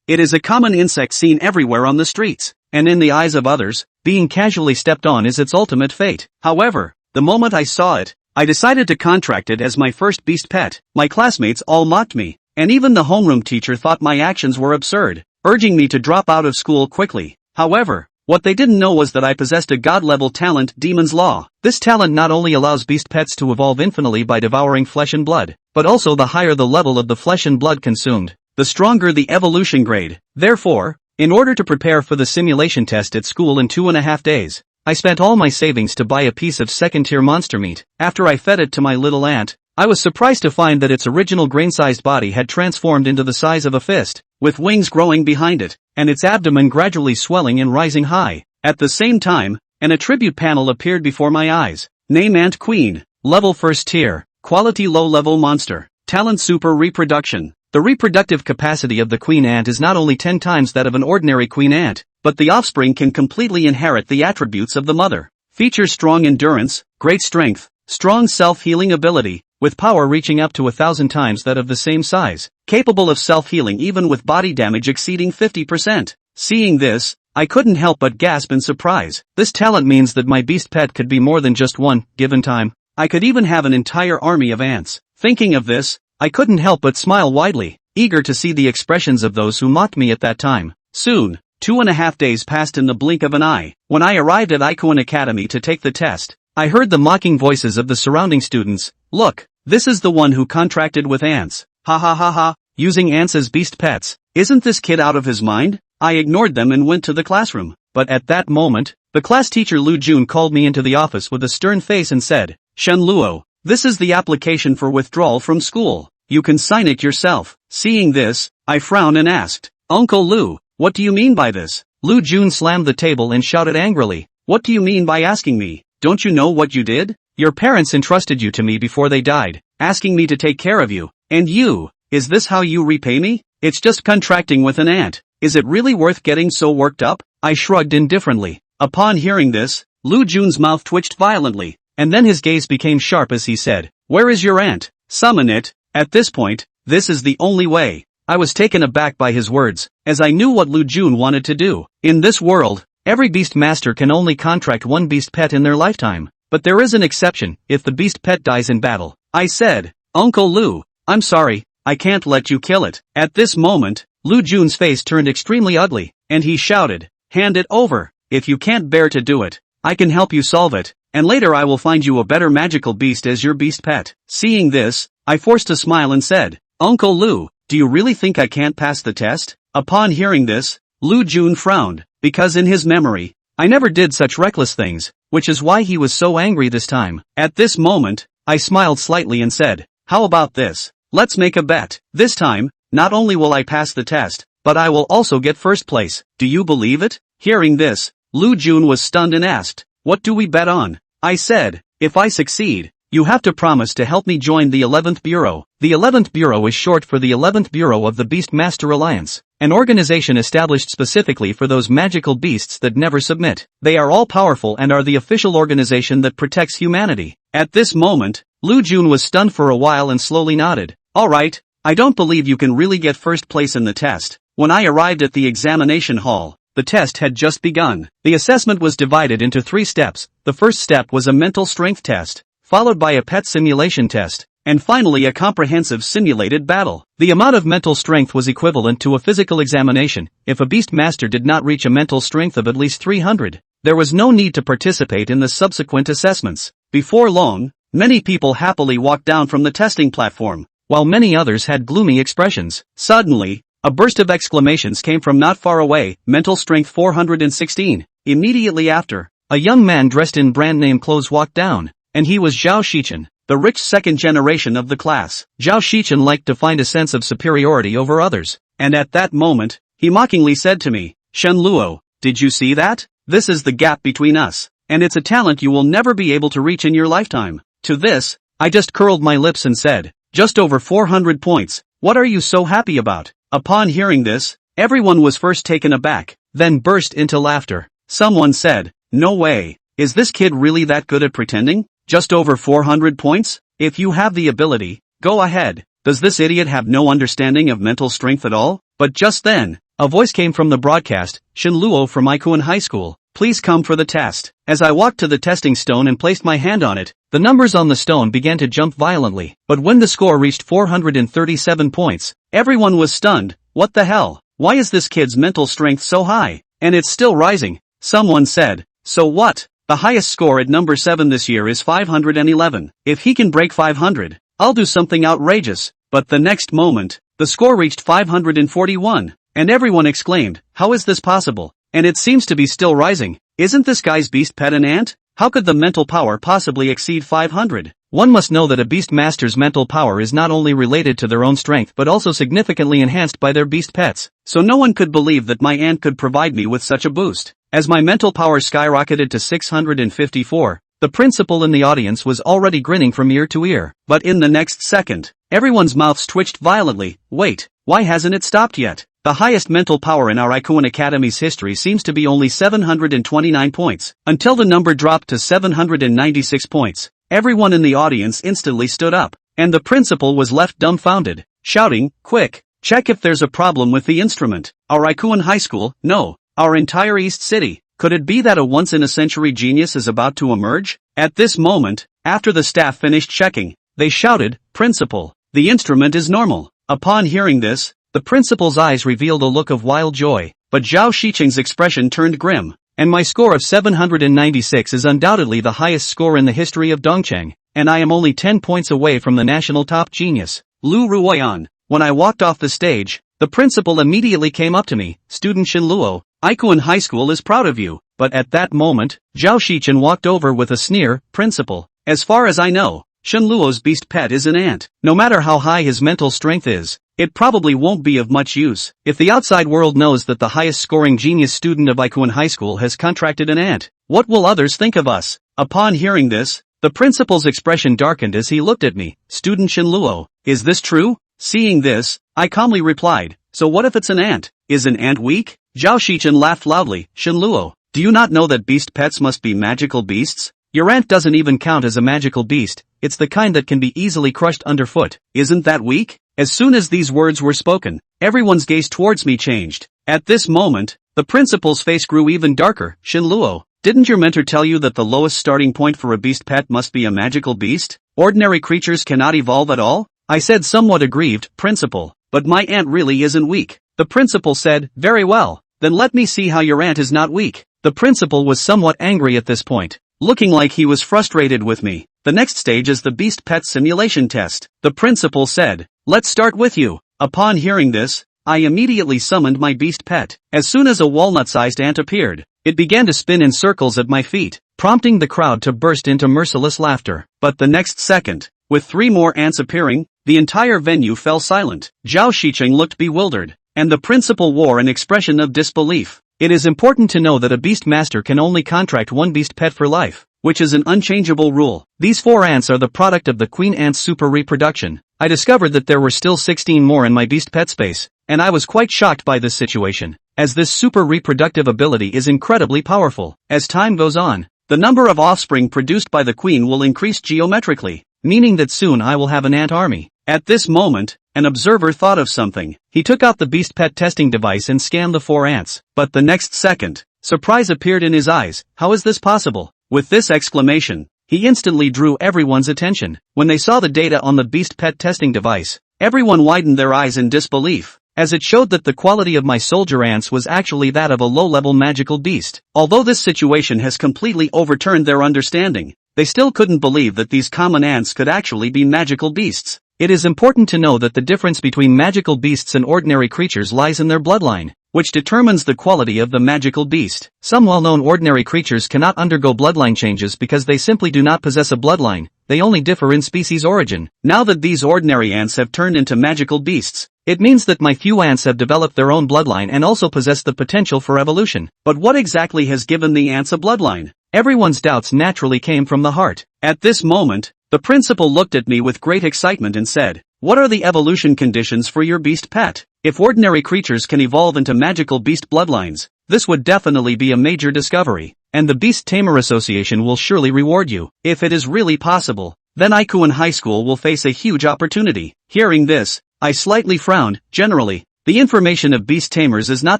It is a common insect seen everywhere on the streets, and in the eyes of others, being casually stepped on is its ultimate fate. However, the moment I saw it, I decided to contract it as my first beast pet. My classmates all mocked me, and even the homeroom teacher thought my actions were absurd, urging me to drop out of school quickly. However, what they didn't know was that I possessed a god-level talent, Demon's Law. This talent not only allows beast pets to evolve infinitely by devouring flesh and blood, but also the higher the level of the flesh and blood consumed, the stronger the evolution grade. Therefore, in order to prepare for the simulation test at school in 2.5 days, I spent all my savings to buy a piece of second-tier monster meat. After I fed it to my little ant, I was surprised to find that its original grain-sized body had transformed into the size of a fist, with wings growing behind it, and its abdomen gradually swelling and rising high. At the same time, an attribute panel appeared before my eyes. Name Ant Queen, level 1st tier, quality low-level monster, talent super reproduction. The reproductive capacity of the queen ant is not only 10 times that of an ordinary queen ant, but the offspring can completely inherit the attributes of the mother. Features strong endurance, great strength, strong self-healing ability, with power reaching up to 1,000 times that of the same size, capable of self-healing even with body damage exceeding 50%. Seeing this, I couldn't help but gasp in surprise. This talent means that my beast pet could be more than just one, given time. I could even have an entire army of ants. Thinking of this, I couldn't help but smile widely, eager to see the expressions of those who mocked me at that time. Soon, 2.5 days passed in the blink of an eye. When I arrived at Ikuan Academy to take the test, I heard the mocking voices of the surrounding students. Look, this is the one who contracted with ants. Ha ha ha ha, using ants as beast pets. Isn't this kid out of his mind? I ignored them and went to the classroom. But at that moment, the class teacher Lu Jun called me into the office with a stern face and said, Shen Luo, this is the application for withdrawal from school. You can sign it yourself. Seeing this, I frowned and asked, Uncle Lu, what do you mean by this? Lu Jun slammed the table and shouted angrily, what do you mean by asking me? Don't you know what you did? Your parents entrusted you to me before they died, asking me to take care of you. And you, is this how you repay me? It's just contracting with an ant. Is it really worth getting so worked up? I shrugged indifferently. Upon hearing this, Lu Jun's mouth twitched violently, and then his gaze became sharp as he said, where is your ant? Summon it. At this point, this is the only way. I was taken aback by his words, as I knew what Lu Jun wanted to do. In this world, every beast master can only contract one beast pet in their lifetime, but there is an exception if the beast pet dies in battle. I said, Uncle Lu, I'm sorry, I can't let you kill it. At this moment, Lu Jun's face turned extremely ugly, and he shouted, hand it over. If you can't bear to do it, I can help you solve it, and later I will find you a better magical beast as your beast pet. Seeing this, I forced a smile and said, Uncle Lu, do you really think I can't pass the test? Upon hearing this, Lu Jun frowned, because in his memory, I never did such reckless things, which is why he was so angry this time. At this moment, I smiled slightly and said, how about this? Let's make a bet. This time, not only will I pass the test, but I will also get first place. Do you believe it? Hearing this, Lu Jun was stunned and asked, what do we bet on? I said, if I succeed, you have to promise to help me join the 11th Bureau. The 11th Bureau is short for the 11th Bureau of the Beastmaster Alliance, an organization established specifically for those magical beasts that never submit. They are all powerful and are the official organization that protects humanity. At this moment, Lu Jun was stunned for a while and slowly nodded. Alright, I don't believe you can really get first place in the test. When I arrived at the examination hall, the test had just begun. The assessment was divided into 3 steps. The first step was a mental strength test, followed by a pet simulation test, and finally a comprehensive simulated battle. The amount of mental strength was equivalent to a physical examination. If a beast master did not reach a mental strength of at least 300, there was no need to participate in the subsequent assessments. Before long, many people happily walked down from the testing platform, while many others had gloomy expressions. Suddenly, a burst of exclamations came from not far away, mental strength 416. Immediately after, a young man dressed in brand-name clothes walked down, and he was Zhao Shichen, the rich second generation of the class. Zhao Shichen liked to find a sense of superiority over others, and at that moment, he mockingly said to me, Shen Luo, did you see that? This is the gap between us, and it's a talent you will never be able to reach in your lifetime. To this, I just curled my lips and said, just over 400 points, what are you so happy about? Upon hearing this, everyone was first taken aback, then burst into laughter. Someone said, no way, is this kid really that good at pretending? Just over 400 points? If you have the ability, go ahead. Does this idiot have no understanding of mental strength at all? But just then, A voice came from the broadcast, Shin Luo from Ikuan High School. Please come for the test. As I walked to the testing stone and placed my hand on it, the numbers on the stone began to jump violently. But when the score reached 437 points, everyone was stunned. What the hell? Why is this kid's mental strength so high? And it's still rising. Someone said. So what? The highest score at number 7 this year is 511. If he can break 500, I'll do something outrageous. But the next moment, the score reached 541. And everyone exclaimed, how is this possible? And it seems to be still rising. Isn't this guy's beast pet an ant? How could the mental power possibly exceed 500? One must know that a beast master's mental power is not only related to their own strength but also significantly enhanced by their beast pets. So no one could believe that my ant could provide me with such a boost. As my mental power skyrocketed to 654, the principal in the audience was already grinning from ear to ear. But in the next second, everyone's mouths twitched violently. Wait, why hasn't it stopped yet? The highest mental power in our Ikuan Academy's history seems to be only 729 points, until the number dropped to 796 points. Everyone in the audience instantly stood up, and the principal was left dumbfounded, shouting, quick, check if there's a problem with the instrument. Our Ikuan High School, no, our entire East City. Could it be that a once-in-a-century genius is about to emerge? At this moment, after the staff finished checking, they shouted, Principal, the instrument is normal. Upon hearing this, the principal's eyes revealed a look of wild joy, but Zhao Shiqing's expression turned grim. And my score of 796 is undoubtedly the highest score in the history of Dongcheng, and I am only 10 points away from the national top genius, Lu Ruoyan. When I walked off the stage, the principal immediately came up to me, Student Shin Luo, Ikuan High School is proud of you. But at that moment, Zhao Shiqing walked over with a sneer, Principal, as far as I know, Shin Luo's beast pet is an ant. No matter how high his mental strength is, it probably won't be of much use. If the outside world knows that the highest scoring genius student of Ikuan High School has contracted an ant, what will others think of us? Upon hearing this, the principal's expression darkened as he looked at me, Student Shin Luo, is this true? Seeing this, I calmly replied, so what if it's an ant? Is an ant weak? Zhao Shiqing laughed loudly, Shin Luo, do you not know that beast pets must be magical beasts? Your ant doesn't even count as a magical beast, it's the kind that can be easily crushed underfoot. Isn't that weak? As soon as these words were spoken, everyone's gaze towards me changed. At this moment, the principal's face grew even darker. Shin Luo, didn't your mentor tell you that the lowest starting point for a beast pet must be a magical beast? Ordinary creatures cannot evolve at all? I said somewhat aggrieved, Principal, but my ant really isn't weak. The principal said, very well, then let me see how your ant is not weak. The principal was somewhat angry at this point, looking like he was frustrated with me. The next stage is the beast pet simulation test. The principal said, let's start with you. Upon hearing this, I immediately summoned my beast pet. As soon as a walnut-sized ant appeared, it began to spin in circles at my feet, prompting the crowd to burst into merciless laughter. But the next second, with 3 more ants appearing, the entire venue fell silent. Zhao Shiqing looked bewildered, and the principal wore an expression of disbelief. It is important to know that a beast master can only contract one beast pet for life, which is an unchangeable rule. These 4 ants are the product of the queen ant's super reproduction. I discovered that there were still 16 more in my beast pet space, and I was quite shocked by this situation, as this super reproductive ability is incredibly powerful. As time goes on, the number of offspring produced by the queen will increase geometrically, meaning that soon I will have an ant army. At this moment, an observer thought of something. He took out the beast pet testing device and scanned the 4 ants. But the next second, surprise appeared in his eyes. How is this possible? With this exclamation, he instantly drew everyone's attention. When they saw the data on the beast pet testing device, everyone widened their eyes in disbelief, as it showed that the quality of my soldier ants was actually that of a low-level magical beast. Although this situation has completely overturned their understanding, they still couldn't believe that these common ants could actually be magical beasts. It is important to know that the difference between magical beasts and ordinary creatures lies in their bloodline, which determines the quality of the magical beast. Some well-known ordinary creatures cannot undergo bloodline changes because they simply do not possess a bloodline, they only differ in species origin. Now that these ordinary ants have turned into magical beasts, it means that my few ants have developed their own bloodline and also possess the potential for evolution. But what exactly has given the ants a bloodline? Everyone's doubts naturally came from the heart. At this moment, the principal looked at me with great excitement and said, what are the evolution conditions for your beast pet? If ordinary creatures can evolve into magical beast bloodlines, this would definitely be a major discovery, and the Beast Tamer Association will surely reward you. If it is really possible, then Ikuan High School will face a huge opportunity. Hearing this, I slightly frowned. Generally, The information of beast tamers is not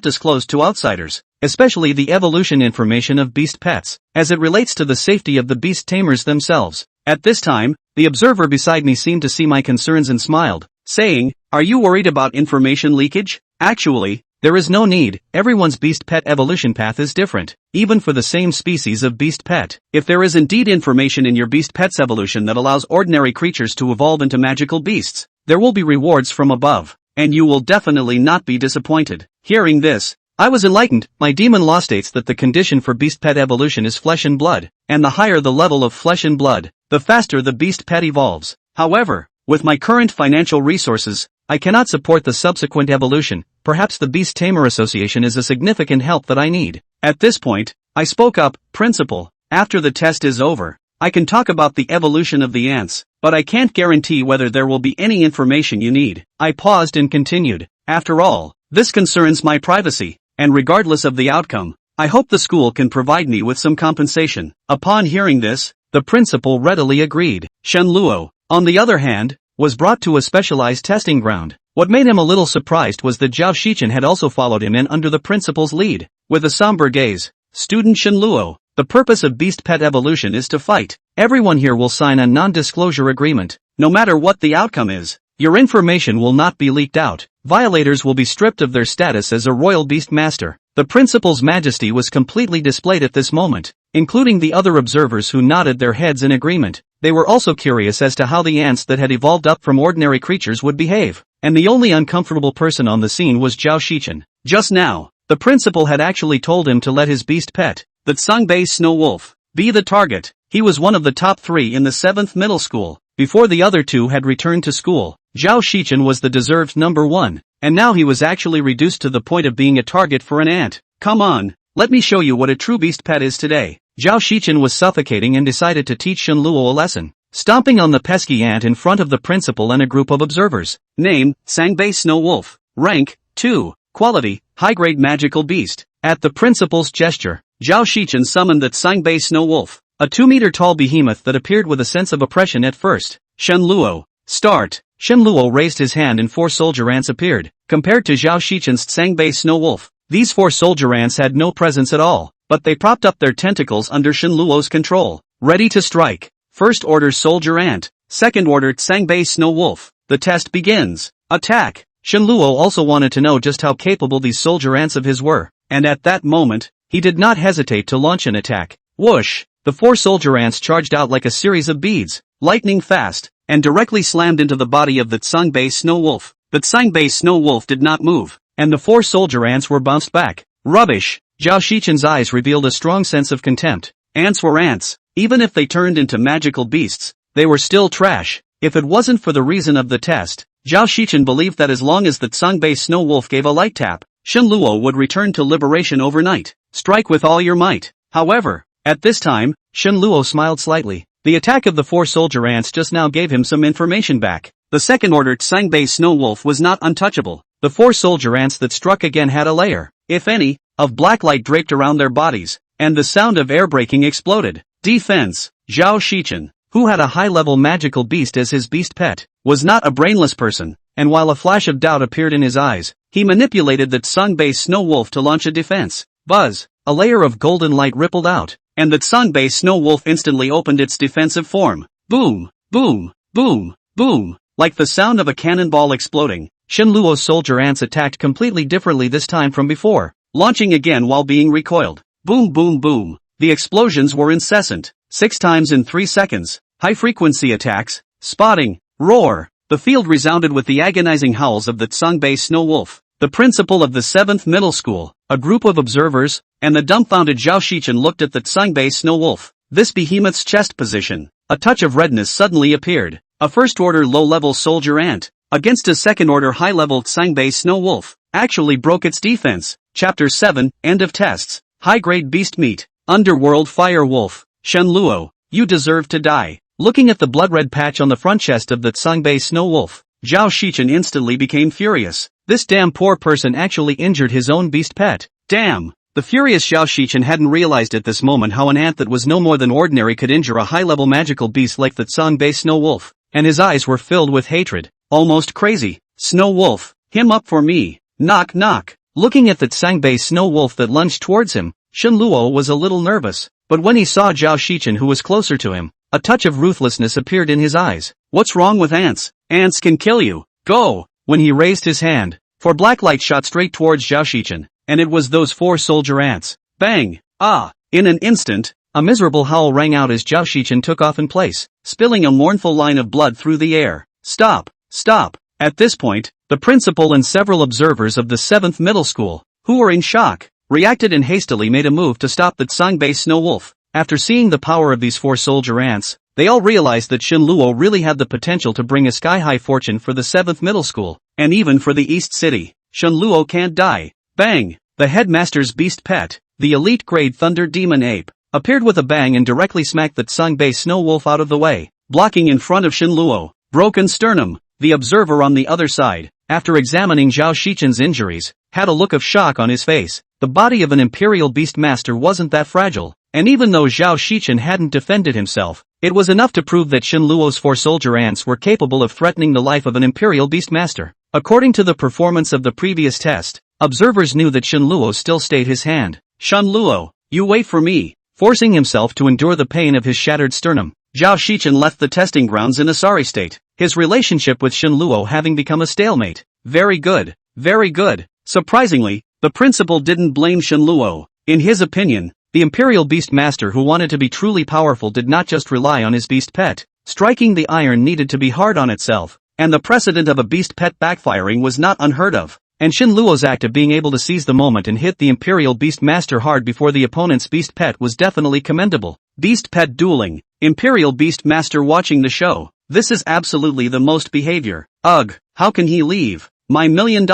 disclosed to outsiders, especially the evolution information of beast pets, as it relates to the safety of the beast tamers themselves. At this time, the observer beside me seemed to see my concerns and smiled, saying, "Are you worried about information leakage? Actually, there is no need. Everyone's beast pet evolution path is different, even for the same species of beast pet. If there is indeed information in your beast pet's evolution that allows ordinary creatures to evolve into magical beasts, there will be rewards from above, and you will definitely not be disappointed." Hearing this, I was enlightened. My demon law states that the condition for beast pet evolution is flesh and blood, and the higher the level of flesh and blood, the faster the beast pet evolves. However, with my current financial resources, I cannot support the subsequent evolution. Perhaps the Beast Tamer Association is a significant help that I need. At this point, I spoke up, "Principal, after the test is over, I can talk about the evolution of the ants, but I can't guarantee whether there will be any information you need." I paused and continued, "After all, this concerns my privacy, and regardless of the outcome, I hope the school can provide me with some compensation." Upon hearing this, the principal readily agreed. Shen Luo, on the other hand, was brought to a specialized testing ground. What made him a little surprised was that Zhao Shichen had also followed him in under the principal's lead. With a somber gaze, "Student Shen Luo, the purpose of beast pet evolution is to fight. Everyone here will sign a non-disclosure agreement. No matter what the outcome is, your information will not be leaked out. Violators will be stripped of their status as a royal beast master." The principal's majesty was completely displayed at this moment, including the other observers who nodded their heads in agreement. They were also curious as to how the ants that had evolved up from ordinary creatures would behave, and the only uncomfortable person on the scene was Zhao Shichen. Just now, the principal had actually told him to let his beast pet, the Tsungbei Snow Wolf, be the target. He was one of the top 3 in the 7th middle school. Before the other 2 had returned to school, Zhao Shichen was the deserved number 1, and now he was actually reduced to the point of being a target for an ant. "Come on, let me show you what a true beast pet is today." Zhao Shichen was suffocating and decided to teach Shen Luo a lesson. Stomping on the pesky ant in front of the principal and a group of observers. Name, Tsungbei Snow Wolf. Rank, 2. Quality, high-grade magical beast. At the principal's gesture, Zhao Shichen summoned the Tsungbei Snow Wolf, a 2-meter-tall behemoth that appeared with a sense of oppression at first. "Shen Luo, start." Shen Luo raised his hand and 4 soldier ants appeared. Compared to Zhao Shichen's Tsungbei Snow Wolf, these 4 soldier ants had no presence at all, but they propped up their tentacles under Shen Luo's control. Ready to strike. First order soldier ant, second order Tsungbei Snow Wolf. The test begins. Attack. Shen Luo also wanted to know just how capable these soldier ants of his were, and at that moment, he did not hesitate to launch an attack. Whoosh! The 4 soldier ants charged out like a series of beads, lightning fast, and directly slammed into the body of the Tsungbei Snow Wolf. The Tsungbei Snow Wolf did not move, and the 4 soldier ants were bounced back. Rubbish! Zhao Shichen's eyes revealed a strong sense of contempt. Ants were ants. Even if they turned into magical beasts, they were still trash. If it wasn't for the reason of the test, Zhao Shichen believed that as long as the Tsungbei Snow Wolf gave a light tap, Shen Luo would return to liberation overnight. Strike with all your might. However, at this time, Shen Luo smiled slightly. The attack of the 4 soldier ants just now gave him some information back. The second-order Tsungbei Snow Wolf was not untouchable. The 4 soldier ants that struck again had a layer, if any, of black light draped around their bodies, and the sound of air braking exploded. Defense. Zhao Shichen, who had a high-level magical beast as his beast pet, was not a brainless person, and while a flash of doubt appeared in his eyes, he manipulated the Tsungbei Snow Wolf to launch a defense. Buzz. A layer of golden light rippled out, and the Tsungbei Snow Wolf instantly opened its defensive form. Boom, boom, boom, boom. Like the sound of a cannonball exploding, Shen Luo's soldier ants attacked completely differently this time from before, launching again while being recoiled. Boom, boom, boom. The explosions were incessant, 6 times in 3 seconds. High-frequency attacks, spotting, roar. The field resounded with the agonizing howls of the Tsungbei Snow Wolf. The principal of the 7th middle school, a group of observers, and the dumbfounded Zhao Shichen looked at the Tsungbei Snow Wolf. This behemoth's chest position. A touch of redness suddenly appeared. A first-order low-level soldier ant, against a second-order high-level Tsungbei Snow Wolf, actually broke its defense. Chapter 7, End of Tests. High-grade beast meat. Underworld fire wolf. Shen Luo, you deserve to die. Looking at the blood-red patch on the front chest of the Tsungbei Snow Wolf, Zhao Shichen instantly became furious. This damn poor person actually injured his own beast pet. Damn! The furious Zhao Shichen hadn't realized at this moment how an ant that was no more than ordinary could injure a high-level magical beast like the Tsungbei Snow Wolf, and his eyes were filled with hatred. Almost crazy. Snow Wolf, him up for me. Knock knock. Looking at the Sangbei snow wolf that lunged towards him, Shen Luo was a little nervous, but when he saw Zhao Shichen who was closer to him, a touch of ruthlessness appeared in his eyes. What's wrong with ants? Ants can kill you. Go! When he raised his hand, four black lights shot straight towards Zhao Shichen, and it was those four soldier ants. Bang! Ah! In an instant, a miserable howl rang out as Zhao Shichen took off in place, spilling a mournful line of blood through the air. Stop! Stop! At this point, the principal and several observers of the 7th middle school, who were in shock, reacted and hastily made a move to stop the Sangbei snow wolf. After seeing the power of these four soldier ants, they all realized that Shen Luo really had the potential to bring a sky-high fortune for the 7th middle school, and even for the East City. Shen Luo can't die. Bang! The headmaster's beast pet, the elite grade thunder demon ape, appeared with a bang and directly smacked the Sangbei snow wolf out of the way, blocking in front of Shen Luo. Broken sternum. The observer on the other side, after examining Zhao Shichen's injuries, had a look of shock on his face. The body of an imperial beast master wasn't that fragile, and even though Zhao Shichen hadn't defended himself, it was enough to prove that Shen Luo's four soldier ants were capable of threatening the life of an imperial beast master. According to the performance of the previous test, observers knew that Shen Luo still stayed his hand. Shen Luo, you wait for me. Forcing himself to endure the pain of his shattered sternum, Zhao Shichen left the testing grounds in a sorry state, his relationship with Shen Luo having become a stalemate. Very good, very good. Surprisingly, the principal didn't blame Shen Luo. In his opinion, the imperial beast master who wanted to be truly powerful did not just rely on his beast pet. Striking the iron needed to be hard on itself, and the precedent of a beast pet backfiring was not unheard of. And Shen Luo's act of being able to seize the moment and hit the imperial beast master hard before the opponent's beast pet was definitely commendable. Beast pet dueling. Imperial beast master watching the show. This is absolutely the most behavior. Ugh, how can he leave? My $1 million.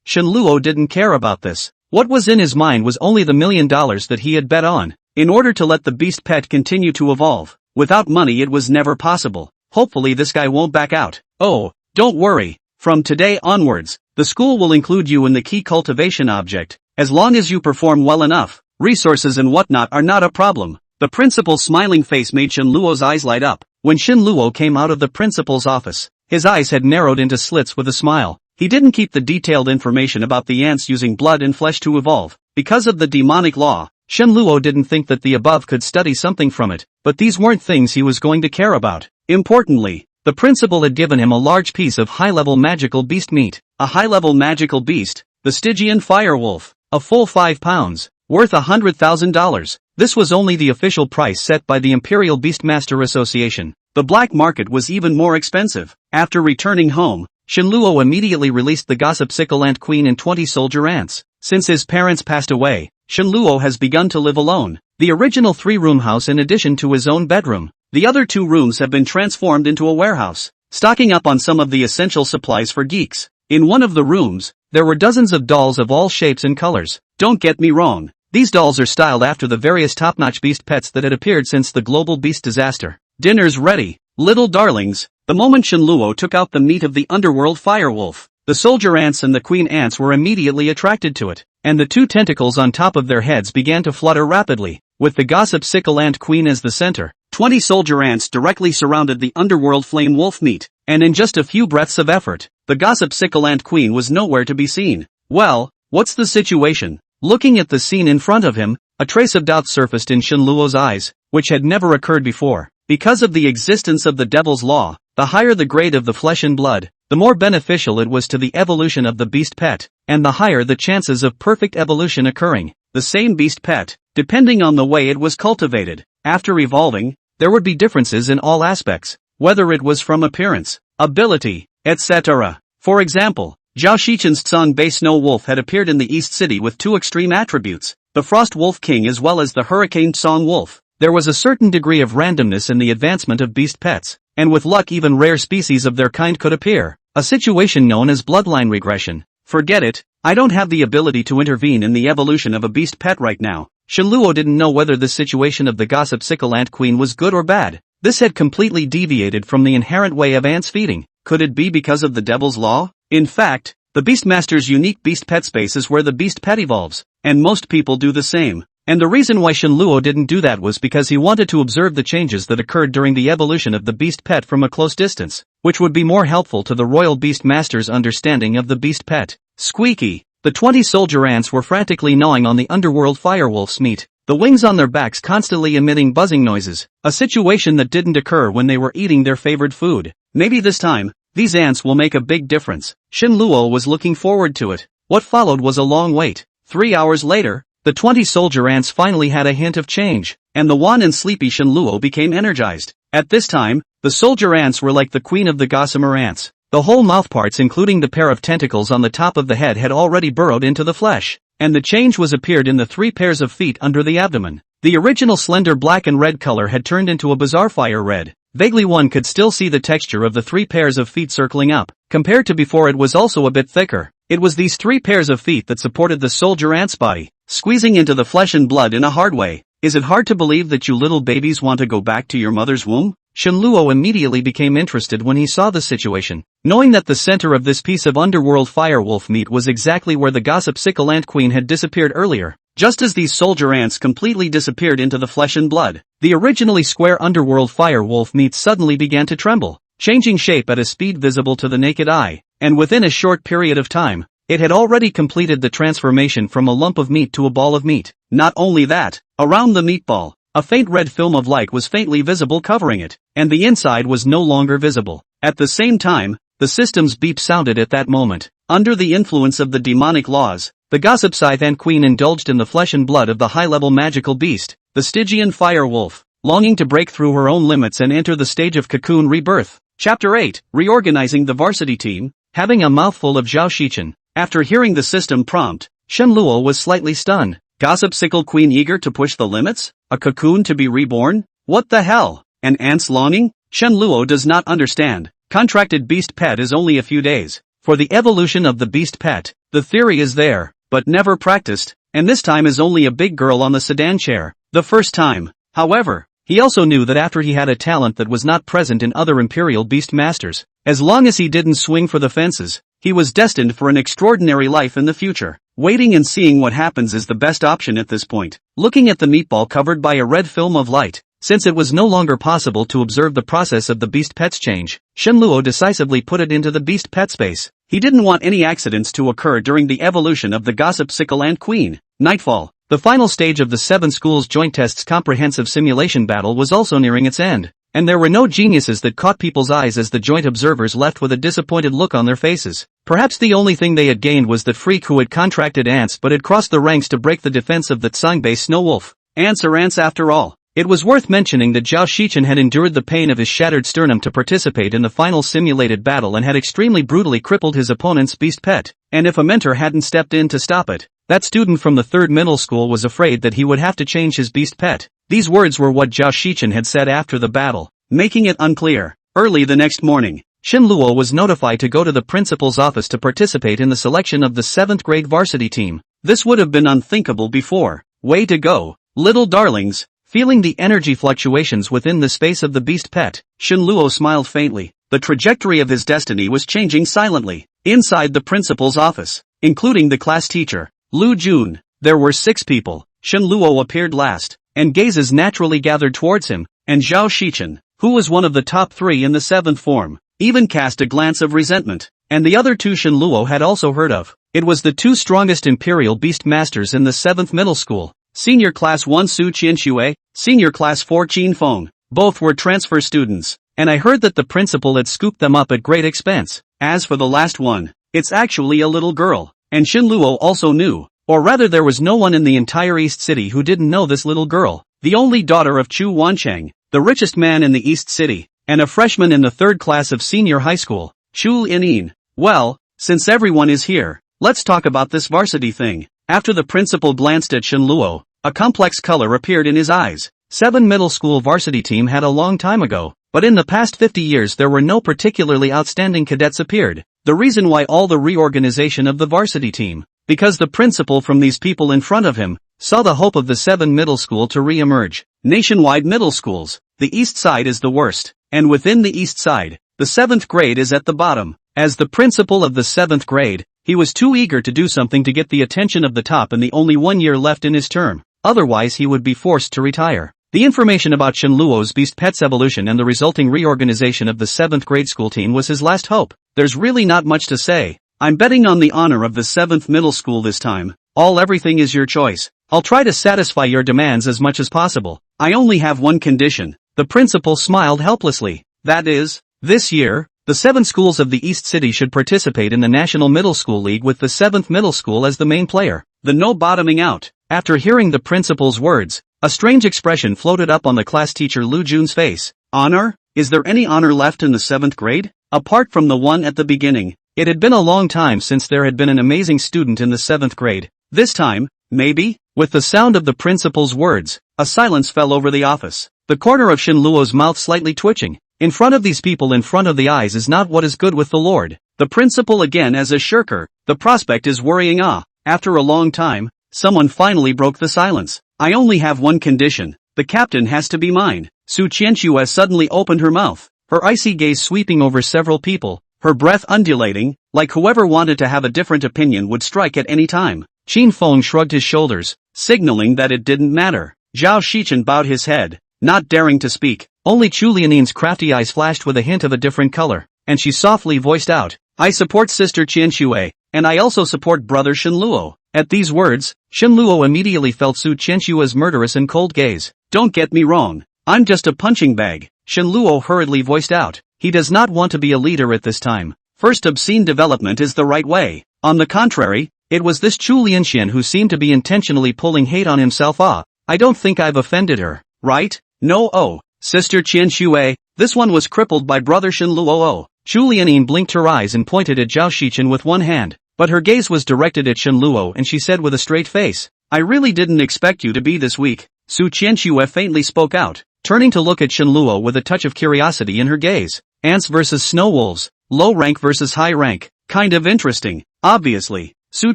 Shen Luo didn't care about this. What was in his mind was only the $1 million that he had bet on. In order to let the beast pet continue to evolve, without money it was never possible. Hopefully this guy won't back out. Oh, don't worry. From today onwards, the school will include you in the key cultivation object, as long as you perform well enough. Resources and whatnot are not a problem. The principal's smiling face made Shen Luo's eyes light up. When Shen Luo came out of the principal's office, his eyes had narrowed into slits with a smile. He didn't keep the detailed information about the ants using blood and flesh to evolve. Because of the demonic law, Shen Luo didn't think that the above could study something from it, but these weren't things he was going to care about. Importantly, the principal had given him a large piece of high-level magical beast meat. A high-level magical beast, the Stygian firewolf, a full 5 pounds, worth $100,000. This was only the official price set by the Imperial Beastmaster Association. The black market was even more expensive. After returning home, Shen Luo immediately released the gossip sickle ant queen and 20 soldier ants. Since his parents passed away, Shen Luo has begun to live alone. The original 3-room house in addition to his own bedroom. The other 2 rooms have been transformed into a warehouse, stocking up on some of the essential supplies for geeks. In one of the rooms, there were dozens of dolls of all shapes and colors. Don't get me wrong, these dolls are styled after the various top-notch beast pets that had appeared since the global beast disaster. Dinner's ready, little darlings. The moment Shen Luo took out the meat of the underworld firewolf, the soldier ants and the queen ants were immediately attracted to it, and the 2 tentacles on top of their heads began to flutter rapidly, with the gossip sickle ant queen as the center. 20 soldier ants directly surrounded the underworld flame wolf meat, and in just a few breaths of effort, the gossip sickle ant queen was nowhere to be seen. Well, what's the situation? Looking at the scene in front of him, a trace of doubt surfaced in Shen Luo's eyes, which had never occurred before. Because of the existence of the devil's law, the higher the grade of the flesh and blood, the more beneficial it was to the evolution of the beast pet, and the higher the chances of perfect evolution occurring. The same beast pet, depending on the way it was cultivated, after evolving, there would be differences in all aspects, whether it was from appearance, ability, etc. For example, Zhao Shichen's Sangbei Snow Wolf had appeared in the East City with 2 extreme attributes, the Frost Wolf King as well as the Hurricane Song Wolf. There was a certain degree of randomness in the advancement of beast pets, and with luck even rare species of their kind could appear, a situation known as bloodline regression. Forget it, I don't have the ability to intervene in the evolution of a beast pet right now. Shen Luo didn't know whether this situation of the gossip sickle ant queen was good or bad. This had completely deviated from the inherent way of ants feeding. Could it be because of the devil's law? In fact, the Beastmaster's unique beast pet space is where the beast pet evolves, and most people do the same. And the reason why Shen Luo didn't do that was because he wanted to observe the changes that occurred during the evolution of the beast pet from a close distance, which would be more helpful to the royal beast master's understanding of the beast pet. Squeaky. The 20 soldier ants were frantically gnawing on the underworld firewolf's meat, the wings on their backs constantly emitting buzzing noises, a situation that didn't occur when they were eating their favorite food. Maybe this time, these ants will make a big difference. Shin Luo was looking forward to it. What followed was a long wait. 3 hours later, the 20 soldier ants finally had a hint of change, and the wan and sleepy Shin Luo became energized. At this time, the soldier ants were like the queen of the gossamer ants. The whole mouthparts including the pair of tentacles on the top of the head had already burrowed into the flesh, and the change was appeared in the 3 pairs of feet under the abdomen. The original slender black and red color had turned into a bizarre fire red. Vaguely one could still see the texture of the 3 pairs of feet circling up. Compared to before, it was also a bit thicker. It was these 3 pairs of feet that supported the soldier ant's body, squeezing into the flesh and blood in a hard way. Is it hard to believe that you little babies want to go back to your mother's womb? Shin Luo immediately became interested when he saw the situation, knowing that the center of this piece of underworld firewolf meat was exactly where the gossip sickle ant queen had disappeared earlier. Just as these soldier ants completely disappeared into the flesh and blood, the originally square underworld firewolf meat suddenly began to tremble, changing shape at a speed visible to the naked eye, and within a short period of time, it had already completed the transformation from a lump of meat to a ball of meat. Not only that, around the meatball, a faint red film of light was faintly visible covering it, and the inside was no longer visible. At the same time, the system's beep sounded at that moment. Under the influence of the demonic laws, the gossip scythe ant queen indulged in the flesh and blood of the high-level magical beast, the Stygian fire wolf, longing to break through her own limits and enter the stage of cocoon rebirth. Chapter 8, Reorganizing the Varsity Team. Having a mouthful of Zhao Shichen, after hearing the system prompt, Shen Luo was slightly stunned. Gossip sickle queen eager to push the limits? A cocoon to be reborn? What the hell? An ant's longing? Shen Luo does not understand. Contracted beast pet is only a few days. For the evolution of the beast pet, the theory is there, but never practiced, and this time is only a big girl on the sedan chair. The first time, however, he also knew that after he had a talent that was not present in other Imperial Beast Masters, as long as he didn't swing for the fences, he was destined for an extraordinary life in the future. Waiting and seeing what happens is the best option at this point. Looking at the meatball covered by a red film of light, since it was no longer possible to observe the process of the beast pet's change, Shen Luo decisively put it into the beast pet space. He didn't want any accidents to occur during the evolution of the gossip sickle ant queen. Nightfall. The final stage of the 7 schools joint tests comprehensive simulation battle was also nearing its end, and there were no geniuses that caught people's eyes as the joint observers left with a disappointed look on their faces. Perhaps the only thing they had gained was that freak who had contracted ants but had crossed the ranks to break the defense of the Tsang-based snow wolf. Ants are ants after all. It was worth mentioning that Zhao Shichen had endured the pain of his shattered sternum to participate in the final simulated battle and had extremely brutally crippled his opponent's beast pet, and if a mentor hadn't stepped in to stop it, that student from the 3rd middle school was afraid that he would have to change his beast pet. These words were what Zhao Shichen had said after the battle, making it unclear. Early the next morning, Shen Luo was notified to go to the principal's office to participate in the selection of the 7th grade varsity team. This would have been unthinkable before. Way to go, little darlings. Feeling the energy fluctuations within the space of the beast pet, Shen Luo smiled faintly. The trajectory of his destiny was changing silently. Inside the principal's office, including the class teacher, Lu Jun, there were 6 people. Shen Luo appeared last, and gazes naturally gathered towards him, and Zhao Shichen, who was one of the top 3 in the 7th form, even cast a glance of resentment, and the other 2 Shen Luo had also heard of. It was the 2 strongest Imperial Beast Masters in the 7th middle school. Senior Class 1 Su Qian-Xue, Senior Class 4 Qin Feng. Both were transfer students, and I heard that the principal had scooped them up at great expense. As for the last one, it's actually a little girl, and Shen Luo also knew, or rather there was no one in the entire East City who didn't know this little girl, the only daughter of Chu Wancheng, the richest man in the East City, and a freshman in the 3rd class of senior high school, Chu Inin. Well, since everyone is here, let's talk about this varsity thing. After the principal glanced at Shen Luo, a complex color appeared in his eyes. 7 middle school varsity team had a long time ago, but in the past 50 years there were no particularly outstanding cadets appeared. The reason why all the reorganization of the varsity team, because the principal from these people in front of him, saw the hope of the 7 middle school to re-emerge. Nationwide middle schools, the east side is the worst, and within the east side, the 7th grade is at the bottom. As the principal of the 7th grade, he was too eager to do something to get the attention of the top in the only 1 year left in his term. Otherwise he would be forced to retire. The information about Shen Luo's beast pet's evolution and the resulting reorganization of the 7th grade school team was his last hope. There's really not much to say. I'm betting on the honor of the 7th middle school this time. Everything is your choice. I'll try to satisfy your demands as much as possible. I only have one condition. The principal smiled helplessly. That is, this year, the 7 schools of the East City should participate in the National Middle School League with the 7th middle school as the main player. The no bottoming out. After hearing the principal's words, a strange expression floated up on the class teacher Lu Jun's face. Honor? Is there any honor left in the 7th grade? Apart from the one at the beginning. It had been a long time since there had been an amazing student in the 7th grade. This time, maybe? With the sound of the principal's words, a silence fell over the office. The corner of Shin Luo's mouth slightly twitching. In front of these people in front of the eyes is not what is good with the Lord. The principal again as a shirker. The prospect is worrying. After a long time, someone finally broke the silence. I only have one condition. The captain has to be mine. Su Qianxue suddenly opened her mouth, her icy gaze sweeping over several people, her breath undulating, like whoever wanted to have a different opinion would strike at any time. Qin Feng shrugged his shoulders, signaling that it didn't matter. Zhao Shichen bowed his head, not daring to speak. Only Chu Lianin's crafty eyes flashed with a hint of a different color, and she softly voiced out, I support Sister Qianxue, and I also support Brother Shin Luo. At these words, Shin Luo immediately felt Su Qianxue's murderous and cold gaze. Don't get me wrong. I'm just a punching bag, Shin Luo hurriedly voiced out. He does not want to be a leader at this time. First, obscene development is the right way. On the contrary, it was this Chu Lianxian who seemed to be intentionally pulling hate on himself. I don't think I've offended her, right? No. Sister Qianxue, this one was crippled by Brother Shin Luo. Chu Lianin blinked her eyes and pointed at Zhao Shichen with one hand, but her gaze was directed at Shin Luo and she said with a straight face, I really didn't expect you to be this weak. Su Qianxue faintly spoke out, turning to look at Shin Luo with a touch of curiosity in her gaze. Ants versus snow wolves, low rank versus high rank, kind of interesting. Obviously, Su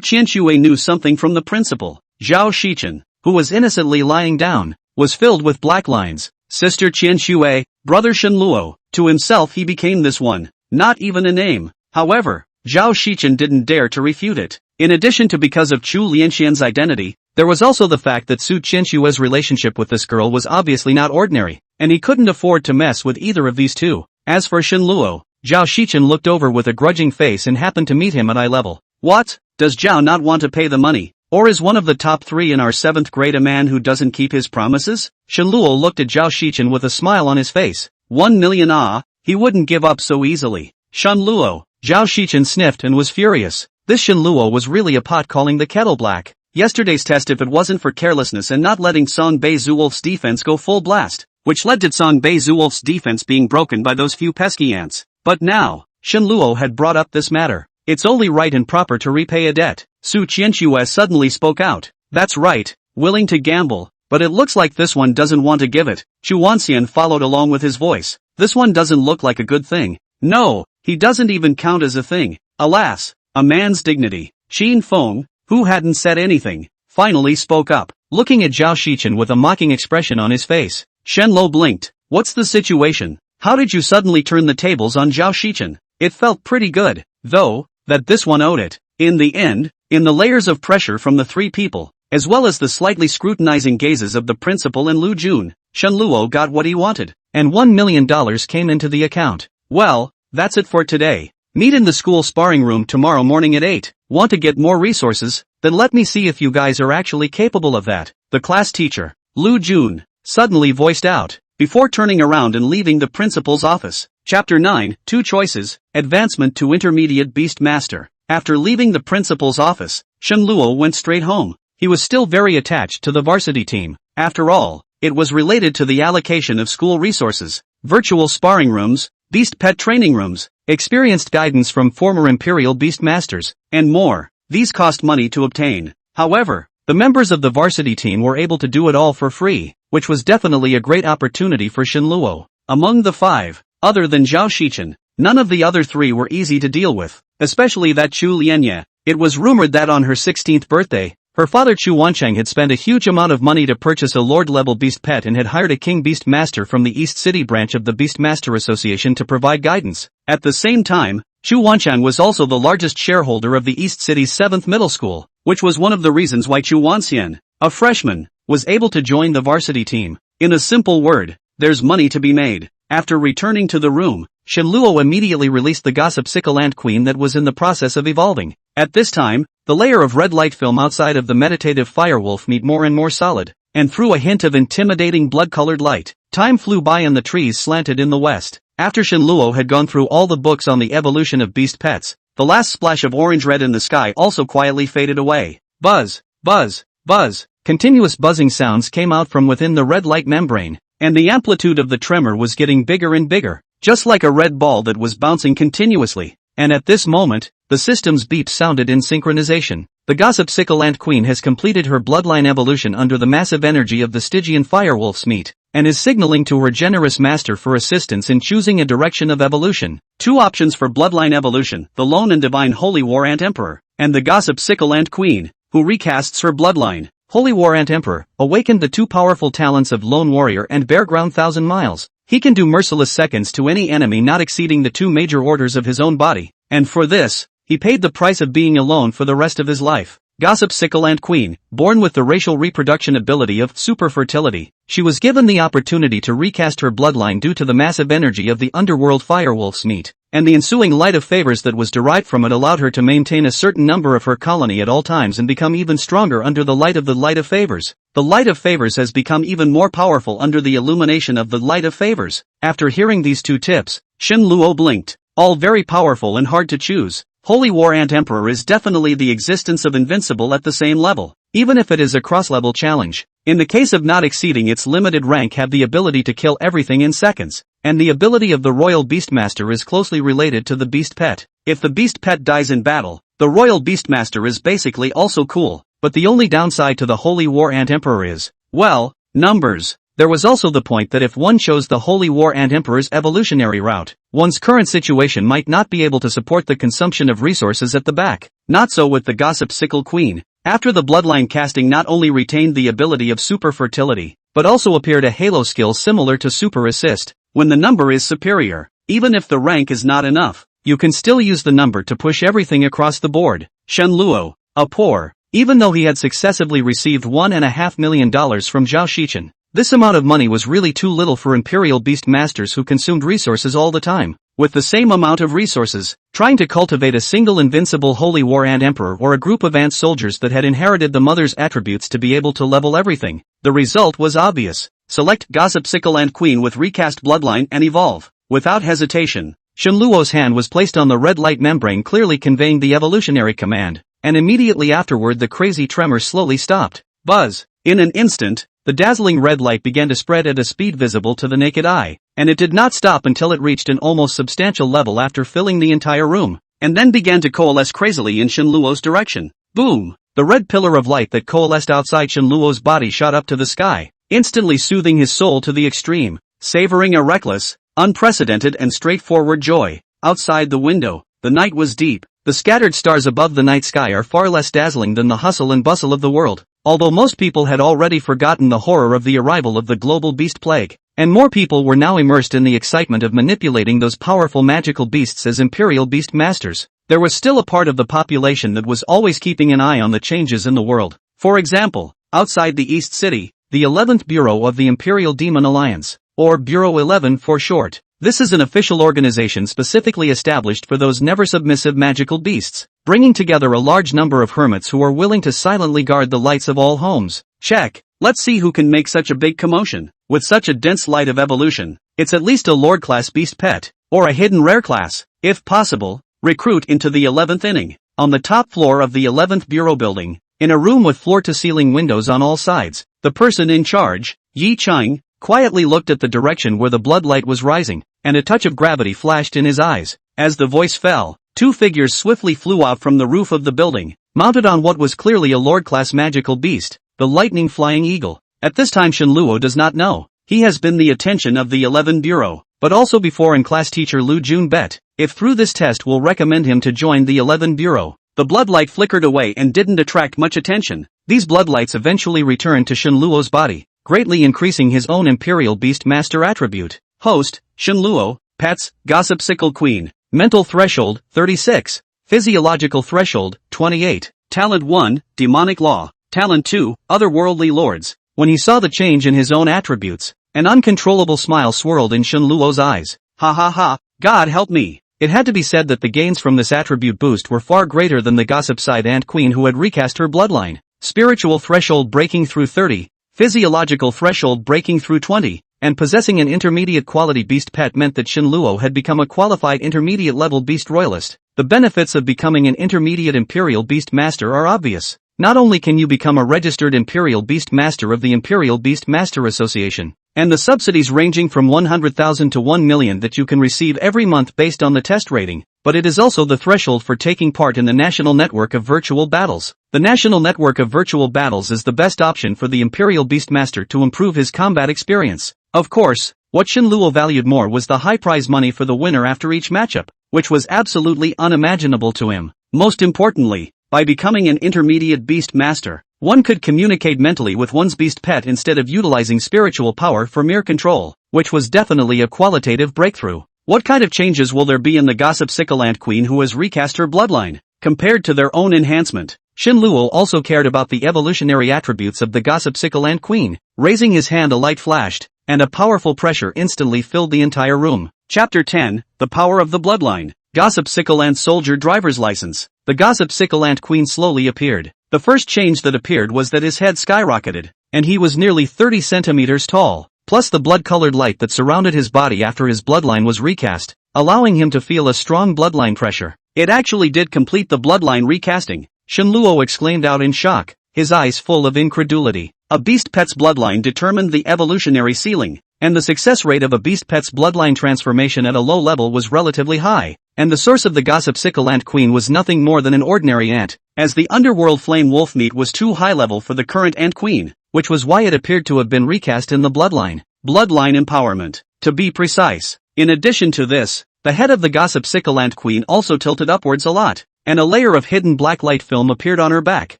Qianxue knew something from the principal. Zhao Shichen, who was innocently lying down, was filled with black lines. Sister Qianxue, Brother Shin Luo, to himself he became this one, not even a name. However, Zhao Shichen didn't dare to refute it. In addition to because of Chu Lianxian's identity, there was also the fact that Su Qianxue's relationship with this girl was obviously not ordinary, and he couldn't afford to mess with either of these two. As for Shin Luo, Zhao Shichen looked over with a grudging face and happened to meet him at eye level. What? Does Zhao not want to pay the money? Or is one of the top 3 in our 7th grade a man who doesn't keep his promises? Shin Luo looked at Zhao Shichen with a smile on his face. 1 million he wouldn't give up so easily. Shin Luo, Zhao Shichen sniffed and was furious. This Shin Luo was really a pot calling the kettle black. Yesterday's test, if it wasn't for carelessness and not letting Song Bei Zuwolf's defense go full blast, which led to Song Bei Zuwolf's defense being broken by those few pesky ants. But now, Shin Luo had brought up this matter. It's only right and proper to repay a debt. Su Qianxue suddenly spoke out. That's right, willing to gamble, but it looks like this one doesn't want to give it. Chu Wanxian followed along with his voice. This one doesn't look like a good thing. No, he doesn't even count as a thing. Alas, a man's dignity. Qin Feng, who hadn't said anything, finally spoke up, looking at Zhao Shichen with a mocking expression on his face. Shen Lo blinked. What's the situation? How did you suddenly turn the tables on Zhao Shichen? It felt pretty good, though, that this one owed it. In the end, in the layers of pressure from the 3 people, as well as the slightly scrutinizing gazes of the principal and Lu Jun, Shen Luo got what he wanted, and $1 million came into the account. Well, that's it for today. Meet in the school sparring room tomorrow morning at 8. Want to get more resources? Then let me see if you guys are actually capable of that. The class teacher, Lu Jun, suddenly voiced out, before turning around and leaving the principal's office. Chapter 9, 2 Choices, Advancement to Intermediate Beast Master. After leaving the principal's office, Shen Luo went straight home. He was still very attached to the varsity team. After all, it was related to the allocation of school resources, virtual sparring rooms, beast pet training rooms, experienced guidance from former Imperial Beast Masters, and more. These cost money to obtain. However, the members of the varsity team were able to do it all for free, which was definitely a great opportunity for Shin Luo. Among the 5, other than Zhao Shichen, none of the other 3 were easy to deal with, especially that Chu Lianye. It was rumored that on her 16th birthday, her father Chu Wancheng had spent a huge amount of money to purchase a lord-level beast pet and had hired a king beast master from the East City branch of the Beast Master Association to provide guidance. At the same time, Chu Wancheng was also the largest shareholder of the East City's 7th middle school, which was one of the reasons why Chu Wanxian, a freshman, was able to join the varsity team. In a simple word, there's money to be made. After returning to the room, Shenluo immediately released the gossip sickle ant queen that was in the process of evolving. At this time, the layer of red light film outside of the meditative firewolf meat more and more solid, and threw a hint of intimidating blood-colored light. Time flew by and the trees slanted in the west. After Shenluo had gone through all the books on the evolution of beast pets, the last splash of orange-red in the sky also quietly faded away. Buzz, buzz, buzz. Continuous buzzing sounds came out from within the red light membrane, and the amplitude of the tremor was getting bigger and bigger, just like a red ball that was bouncing continuously. And at this moment, the system's beep sounded in synchronization. The gossip sickle ant queen has completed her bloodline evolution under the massive energy of the Stygian firewolf's meat, and is signaling to her generous master for assistance in choosing a direction of evolution. 2 options for bloodline evolution: the lone and divine Holy War Ant Emperor, and the gossip sickle ant queen, who recasts her bloodline. Holy War Ant Emperor awakened the 2 powerful talents of Lone Warrior and Bear Ground 1,000 miles. He can do merciless seconds to any enemy not exceeding the 2 major orders of his own body, and for this, he paid the price of being alone for the rest of his life. Gossip sickle ant queen, born with the racial reproduction ability of super fertility, she was given the opportunity to recast her bloodline due to the massive energy of the underworld firewolf's meat, and the ensuing light of favors that was derived from it allowed her to maintain a certain number of her colony at all times and become even stronger under the light of favors. The light of favors has become even more powerful under the illumination of the light of favors. After hearing these 2 tips, Shenluo blinked. All very powerful and hard to choose. Holy War Ant Emperor is definitely the existence of invincible at the same level, even if it is a cross-level challenge. In the case of not exceeding its limited rank, have the ability to kill everything in seconds, and the ability of the Royal Beastmaster is closely related to the Beast Pet. If the Beast Pet dies in battle, the Royal Beastmaster is basically also cool, but the only downside to the Holy War Ant Emperor is, well, numbers. There was also the point that if one chose the Holy War Ant Emperor's evolutionary route, one's current situation might not be able to support the consumption of resources at the back. Not so with the gossip sickle queen. After the bloodline casting not only retained the ability of super fertility, but also appeared a halo skill similar to super assist. When the number is superior, even if the rank is not enough, you can still use the number to push everything across the board. Shenluo, a poor, even though he had successively received $1.5 million from Zhao Shichen. This amount of money was really too little for Imperial Beast Masters who consumed resources all the time. With the same amount of resources, trying to cultivate a single invincible Holy War Ant Emperor or a group of ant soldiers that had inherited the mother's attributes to be able to level everything, the result was obvious. Select Gossip Sickle Ant Queen with recast bloodline and evolve. Without hesitation, Shenluo's hand was placed on the red light membrane, clearly conveying the evolutionary command, and immediately afterward the crazy tremor slowly stopped. Buzz! In an instant, the dazzling red light began to spread at a speed visible to the naked eye, and it did not stop until it reached an almost substantial level after filling the entire room, and then began to coalesce crazily in Shenluo's direction. Boom! The red pillar of light that coalesced outside Shenluo's body shot up to the sky, instantly soothing his soul to the extreme, savoring a reckless, unprecedented and straightforward joy. Outside the window, the night was deep. The scattered stars above the night sky are far less dazzling than the hustle and bustle of the world. Although most people had already forgotten the horror of the arrival of the global beast plague, and more people were now immersed in the excitement of manipulating those powerful magical beasts as Imperial Beast Masters, there was still a part of the population that was always keeping an eye on the changes in the world. For example, outside the East City, the 11th Bureau of the Imperial Demon Alliance, or Bureau 11 for short. This is an official organization specifically established for those never-submissive magical beasts, bringing together a large number of hermits who are willing to silently guard the lights of all homes. Check. Let's see who can make such a big commotion. With such a dense light of evolution, it's at least a Lord-class beast pet, or a hidden rare class. If possible, recruit into the 11th inning. On the top floor of the 11th Bureau building, in a room with floor-to-ceiling windows on all sides, the person in charge, Yi Chang, quietly looked at the direction where the bloodlight was rising, and a touch of gravity flashed in his eyes. As the voice fell, 2 figures swiftly flew out from the roof of the building, mounted on what was clearly a Lord-class magical beast, the lightning flying eagle. At this time Shenluo does not know. He has been the attention of the 11 Bureau, but also before in class teacher Lu Jun bet, if through this test will recommend him to join the 11 Bureau. The bloodlight flickered away and didn't attract much attention. These bloodlights eventually returned to Shenluo's body, greatly increasing his own Imperial Beast Master attribute. Host, Shenluo, Pets, Gossip Sickle Queen, Mental Threshold, 36, Physiological Threshold, 28, Talent 1, Demonic Law, Talent 2, Otherworldly Lords. When he saw the change in his own attributes, An uncontrollable smile swirled in Shen Luo's eyes. Ha ha ha, God help me. It had to be said that the gains from this attribute boost were far greater than the gossip side Ant Queen who had recast her bloodline. Spiritual threshold breaking through 30, physiological threshold breaking through 20, and possessing an intermediate quality beast pet meant that Shen Luo had become a qualified intermediate level beast royalist. The benefits of becoming an intermediate imperial beast master are obvious. Not only can you become a registered Imperial Beast Master of the Imperial Beast Master Association, and the subsidies ranging from 100,000 to 1 million that you can receive every month based on the test rating, but it is also the threshold for taking part in the National Network of Virtual Battles. The National Network of Virtual Battles is the best option for the Imperial Beastmaster to improve his combat experience. Of course, what Shen Luo valued more was the high prize money for the winner after each matchup, which was absolutely unimaginable to him. Most importantly, by becoming an intermediate beast master, one could communicate mentally with one's beast pet instead of utilizing spiritual power for mere control, which was definitely a qualitative breakthrough. What kind of changes will there be in the gossip sickle ant queen who has recast her bloodline, compared to their own enhancement? Shen Luo also cared about the evolutionary attributes of the gossip sickle ant queen. Raising his hand, a light flashed, and a powerful pressure instantly filled the entire room. Chapter 10, The Power of the Bloodline. Gossip Sickle Ant Soldier Driver's License. The Gossip Sickle Ant Queen slowly appeared. The first change that appeared was that his head skyrocketed, and he was nearly 30 centimeters tall, plus the blood-colored light that surrounded his body after his bloodline was recast, allowing him to feel a strong bloodline pressure. It actually did complete the bloodline recasting. Shen Luo exclaimed out in shock, his eyes full of incredulity. A beast pet's bloodline determined the evolutionary ceiling, and the success rate of a beast pet's bloodline transformation at a low level was relatively high, and the source of the gossip sickle ant queen was nothing more than an ordinary ant, as the underworld flame wolf meat was too high level for the current ant queen, which was why it appeared to have been recast in the bloodline. Bloodline empowerment, to be precise. In addition to this, the head of the gossip sickle ant queen also tilted upwards a lot, and a layer of hidden black light film appeared on her back,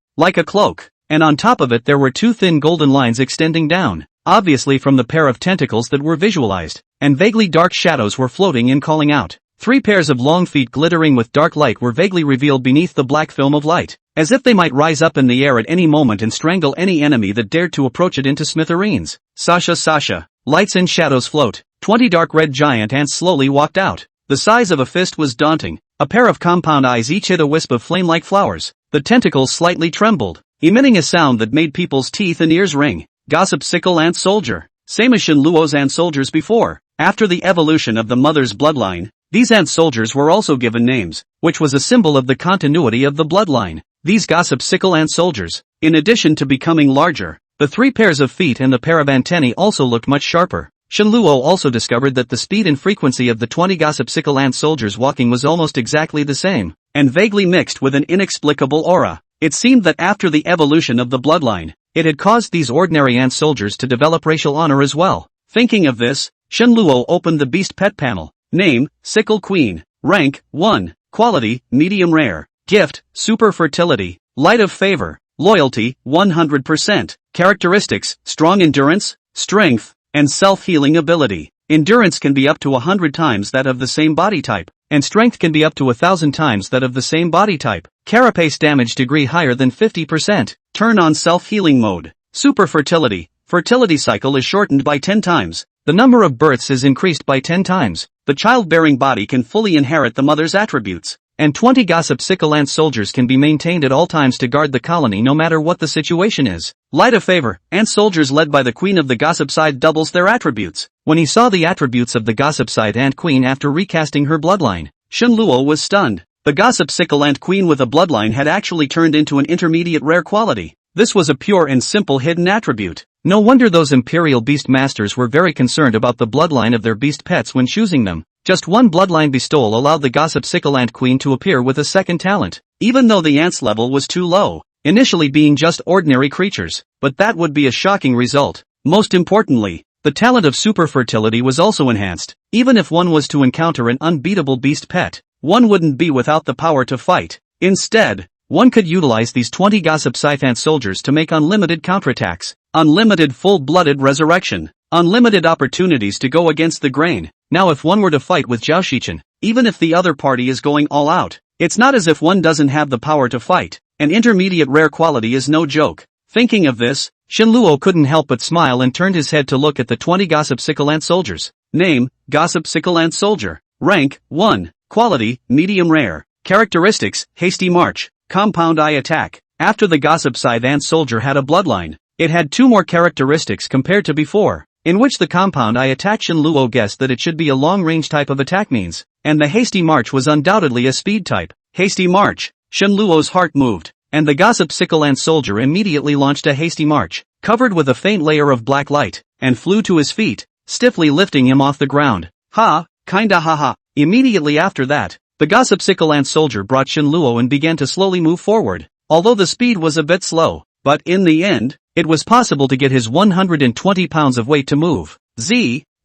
like a cloak, and on top of it there were two thin golden lines extending down, obviously from the pair of tentacles that were visualized, and vaguely dark shadows were floating in calling out. 3 pairs of long feet glittering with dark light were vaguely revealed beneath the black film of light, as if they might rise up in the air at any moment and strangle any enemy that dared to approach it into smithereens. Sasha. Lights and shadows float. 20 dark red giant ants slowly walked out. The size of a fist was daunting. A pair of compound eyes each hid a wisp of flame-like flowers. The tentacles slightly trembled, emitting a sound that made people's teeth and ears ring. Gossip sickle ant soldier. Same as Shen Luo's ant soldiers before. After the evolution of the mother's bloodline, these ant soldiers were also given names, which was a symbol of the continuity of the bloodline. These gossip sickle ant soldiers, in addition to becoming larger, the 3 pairs of feet and the pair of antennae also looked much sharper. Shen Luo also discovered that the speed and frequency of the 20 gossip sickle ant soldiers walking was almost exactly the same, and vaguely mixed with an inexplicable aura. It seemed that after the evolution of the bloodline, it had caused these ordinary ant soldiers to develop racial honor as well. Thinking of this, Shen Luo opened the beast pet panel. Name, Sickle Queen. Rank, 1. Quality, medium rare. Gift, super fertility. Light of favor. Loyalty, 100%. Characteristics, strong endurance, strength, and self-healing ability. Endurance can be up to 100 times that of the same body type, and strength can be up to 1,000 times that of the same body type. Carapace damage degree higher than 50%. Turn on self-healing mode. Super fertility. Fertility cycle is shortened by 10 times. The number of births is increased by 10 times. The childbearing body can fully inherit the mother's attributes. And 20 gossip sickle ant soldiers can be maintained at all times to guard the colony no matter what the situation is. Light of favor. Ant soldiers led by the queen of the gossip side doubles their attributes. When he saw the attributes of the gossip side ant queen after recasting her bloodline, Shen Luo was stunned. The gossip sickle ant queen with a bloodline had actually turned into an intermediate rare quality. This was a pure and simple hidden attribute. No wonder those imperial beast masters were very concerned about the bloodline of their beast pets when choosing them. Just one bloodline bestowal allowed the gossip sickle ant queen to appear with a second talent, even though the ants level was too low, initially being just ordinary creatures, but that would be a shocking result. Most importantly, the talent of super fertility was also enhanced. Even if one was to encounter an unbeatable beast pet, one wouldn't be without the power to fight. Instead, one could utilize these 20 gossip scythe ant soldiers to make unlimited counterattacks, unlimited full-blooded resurrection, unlimited opportunities to go against the grain. Now if one were to fight with Zhao Shichen, even if the other party is going all out, it's not as if one doesn't have the power to fight. An intermediate rare quality is no joke. Thinking of this, Shenluo couldn't help but smile and turned his head to look at the 20 gossip Sickle soldiers. Name, Gossip Sickle Soldier. Rank, 1. Quality, medium rare. Characteristics, hasty march. Compound eye attack. After the Gossip Scythe Ant Soldier had a bloodline, it had 2 more characteristics compared to before, in which the compound eye attack Shenluo guessed that it should be a long-range type of attack means, and the hasty march was undoubtedly a speed type. Hasty march. Shenluo's heart moved, and the Gossip Sickle Ant Soldier immediately launched a hasty march, covered with a faint layer of black light, and flew to his feet, stiffly lifting him off the ground. Kinda haha. Immediately after that, the Gossip Sickle Ant Soldier brought Shenluo and began to slowly move forward, although the speed was a bit slow, but in the end, it was possible to get his 120 pounds of weight to move.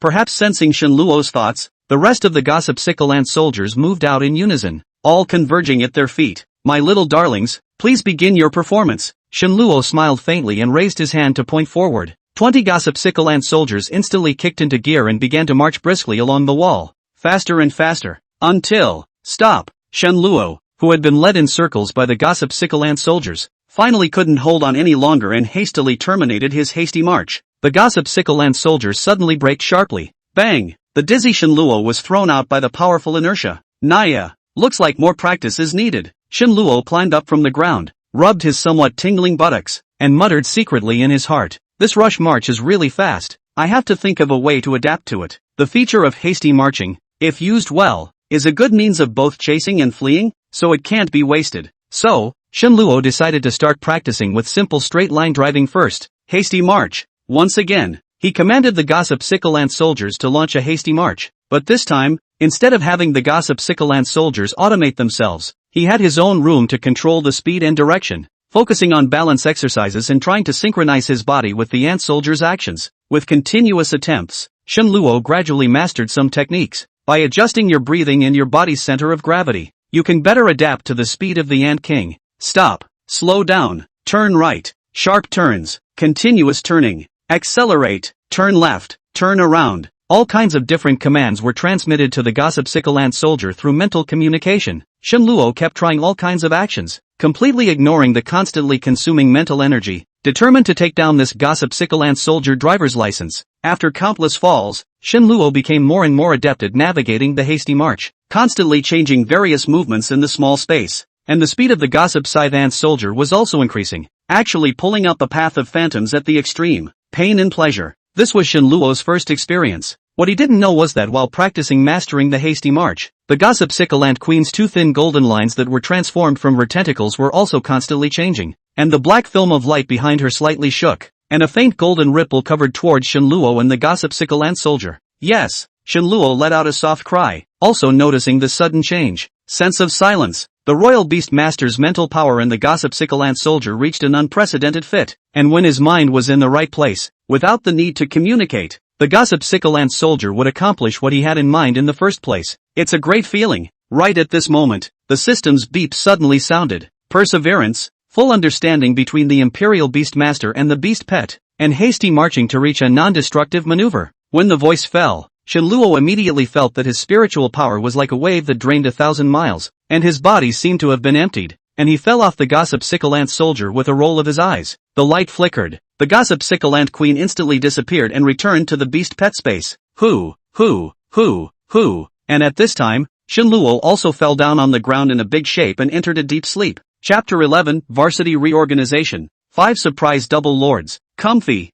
Perhaps sensing Shenluo's thoughts, the rest of the Gossip Sickle Ant Soldiers moved out in unison, all converging at their feet. My little darlings, please begin your performance. Shenluo smiled faintly and raised his hand to point forward. 20 Gossip Sickle Ant Soldiers instantly kicked into gear and began to march briskly along the wall, faster and faster, until, stop. Shenluo, who had been led in circles by the Gossip Sickle Ant Soldiers, finally couldn't hold on any longer and hastily terminated his hasty march. The Gossip Sickle Ant Soldier suddenly braked sharply. Bang! The dizzy Shenluo was thrown out by the powerful inertia. Naya, looks like more practice is needed. Shenluo climbed up from the ground, rubbed his somewhat tingling buttocks, and muttered secretly in his heart, this rush march is really fast. I have to think of a way to adapt to it. The feature of hasty marching, if used well, is a good means of both chasing and fleeing, so it can't be wasted. So, Shenluo decided to start practicing with simple straight-line driving first. Hasty march. Once again, he commanded the Gossip Sickle Ant Soldiers to launch a hasty march, but this time, instead of having the Gossip Sickle Ant Soldiers automate themselves, he had his own room to control the speed and direction, focusing on balance exercises and trying to synchronize his body with the Ant Soldier's actions. With continuous attempts, Shenluo gradually mastered some techniques. By adjusting your breathing and your body's center of gravity, you can better adapt to the speed of the Ant King. Stop, slow down, turn right, sharp turns, continuous turning, accelerate, turn left, turn around. All kinds of different commands were transmitted to the Gossip Sickle Ant Soldier through mental communication. Shenluo kept trying all kinds of actions, completely ignoring the constantly consuming mental energy, determined to take down this Gossip Sickle Ant Soldier driver's license. After countless falls, Shenluo became more and more adept at navigating the hasty march, constantly changing various movements in the small space, and the speed of the Gossip Scythe Ant Soldier was also increasing, actually pulling up a path of phantoms at the extreme, pain and pleasure. This was Shenluo's first experience. What he didn't know was that while practicing mastering the hasty march, the Gossip Sickle Ant Queen's 2 thin golden lines that were transformed from her tentacles were also constantly changing, and the black film of light behind her slightly shook, and a faint golden ripple covered towards Shenluo and the Gossip Sickle Ant Soldier. Yes, Shenluo let out a soft cry, also noticing the sudden change. Sense of silence. The Royal Beast Master's mental power in the Gossip Sickle Ant Soldier reached an unprecedented fit, and when his mind was in the right place, without the need to communicate, the Gossip Sickle Ant Soldier would accomplish what he had in mind in the first place. It's a great feeling. Right at this moment, the system's beep suddenly sounded. Perseverance, full understanding between the Imperial Beast Master and the Beast Pet, and hasty marching to reach a non-destructive maneuver. When the voice fell, Shenluo immediately felt that his spiritual power was like a wave that drained 1,000 miles, and his body seemed to have been emptied, and he fell off the Gossip Sickle Ant Soldier with a roll of his eyes. The light flickered. The Gossip Sickle Ant Queen instantly disappeared and returned to the Beast Pet space. And at this time, Shenluo also fell down on the ground in a big shape and entered a deep sleep. Chapter 11, Varsity Reorganization. 5 Surprise Double Lords. Comfy.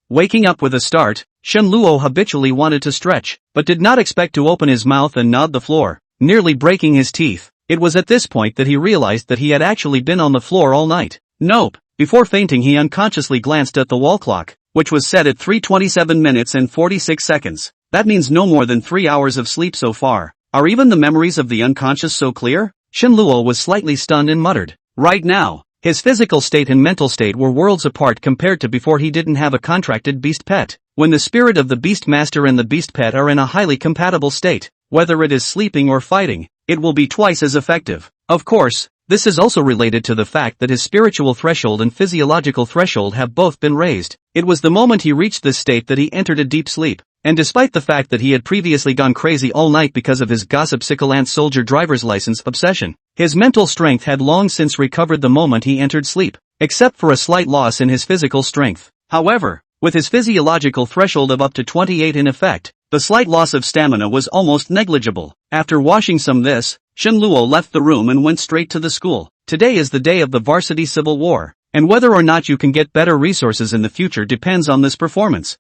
Waking up with a start, Shenluo habitually wanted to stretch, but did not expect to open his mouth and gnawed the floor, nearly breaking his teeth. It was at this point that he realized that he had actually been on the floor all night. Nope. Before fainting, he unconsciously glanced at the wall clock, which was set at 3:27 minutes and 46 seconds. That means no more than 3 hours of sleep so far. Are even the memories of the unconscious so clear? Shenluo was slightly stunned and muttered. Right now, his physical state and mental state were worlds apart compared to before he didn't have a contracted beast pet. When the spirit of the Beast Master and the Beast Pet are in a highly compatible state, whether it is sleeping or fighting, it will be twice as effective. Of course, this is also related to the fact that his spiritual threshold and physiological threshold have both been raised. It was the moment he reached this state that he entered a deep sleep, and despite the fact that he had previously gone crazy all night because of his Gossip Sickle Ant Soldier driver's license obsession, his mental strength had long since recovered the moment he entered sleep. except for a slight loss in his physical strength. However, with his physiological threshold of up to 28 in effect, the slight loss of stamina was almost negligible. After washing some this, Shen Luo left the room and went straight to the school. Today is the day of the Varsity Civil War, and whether or not you can get better resources in the future depends on this performance.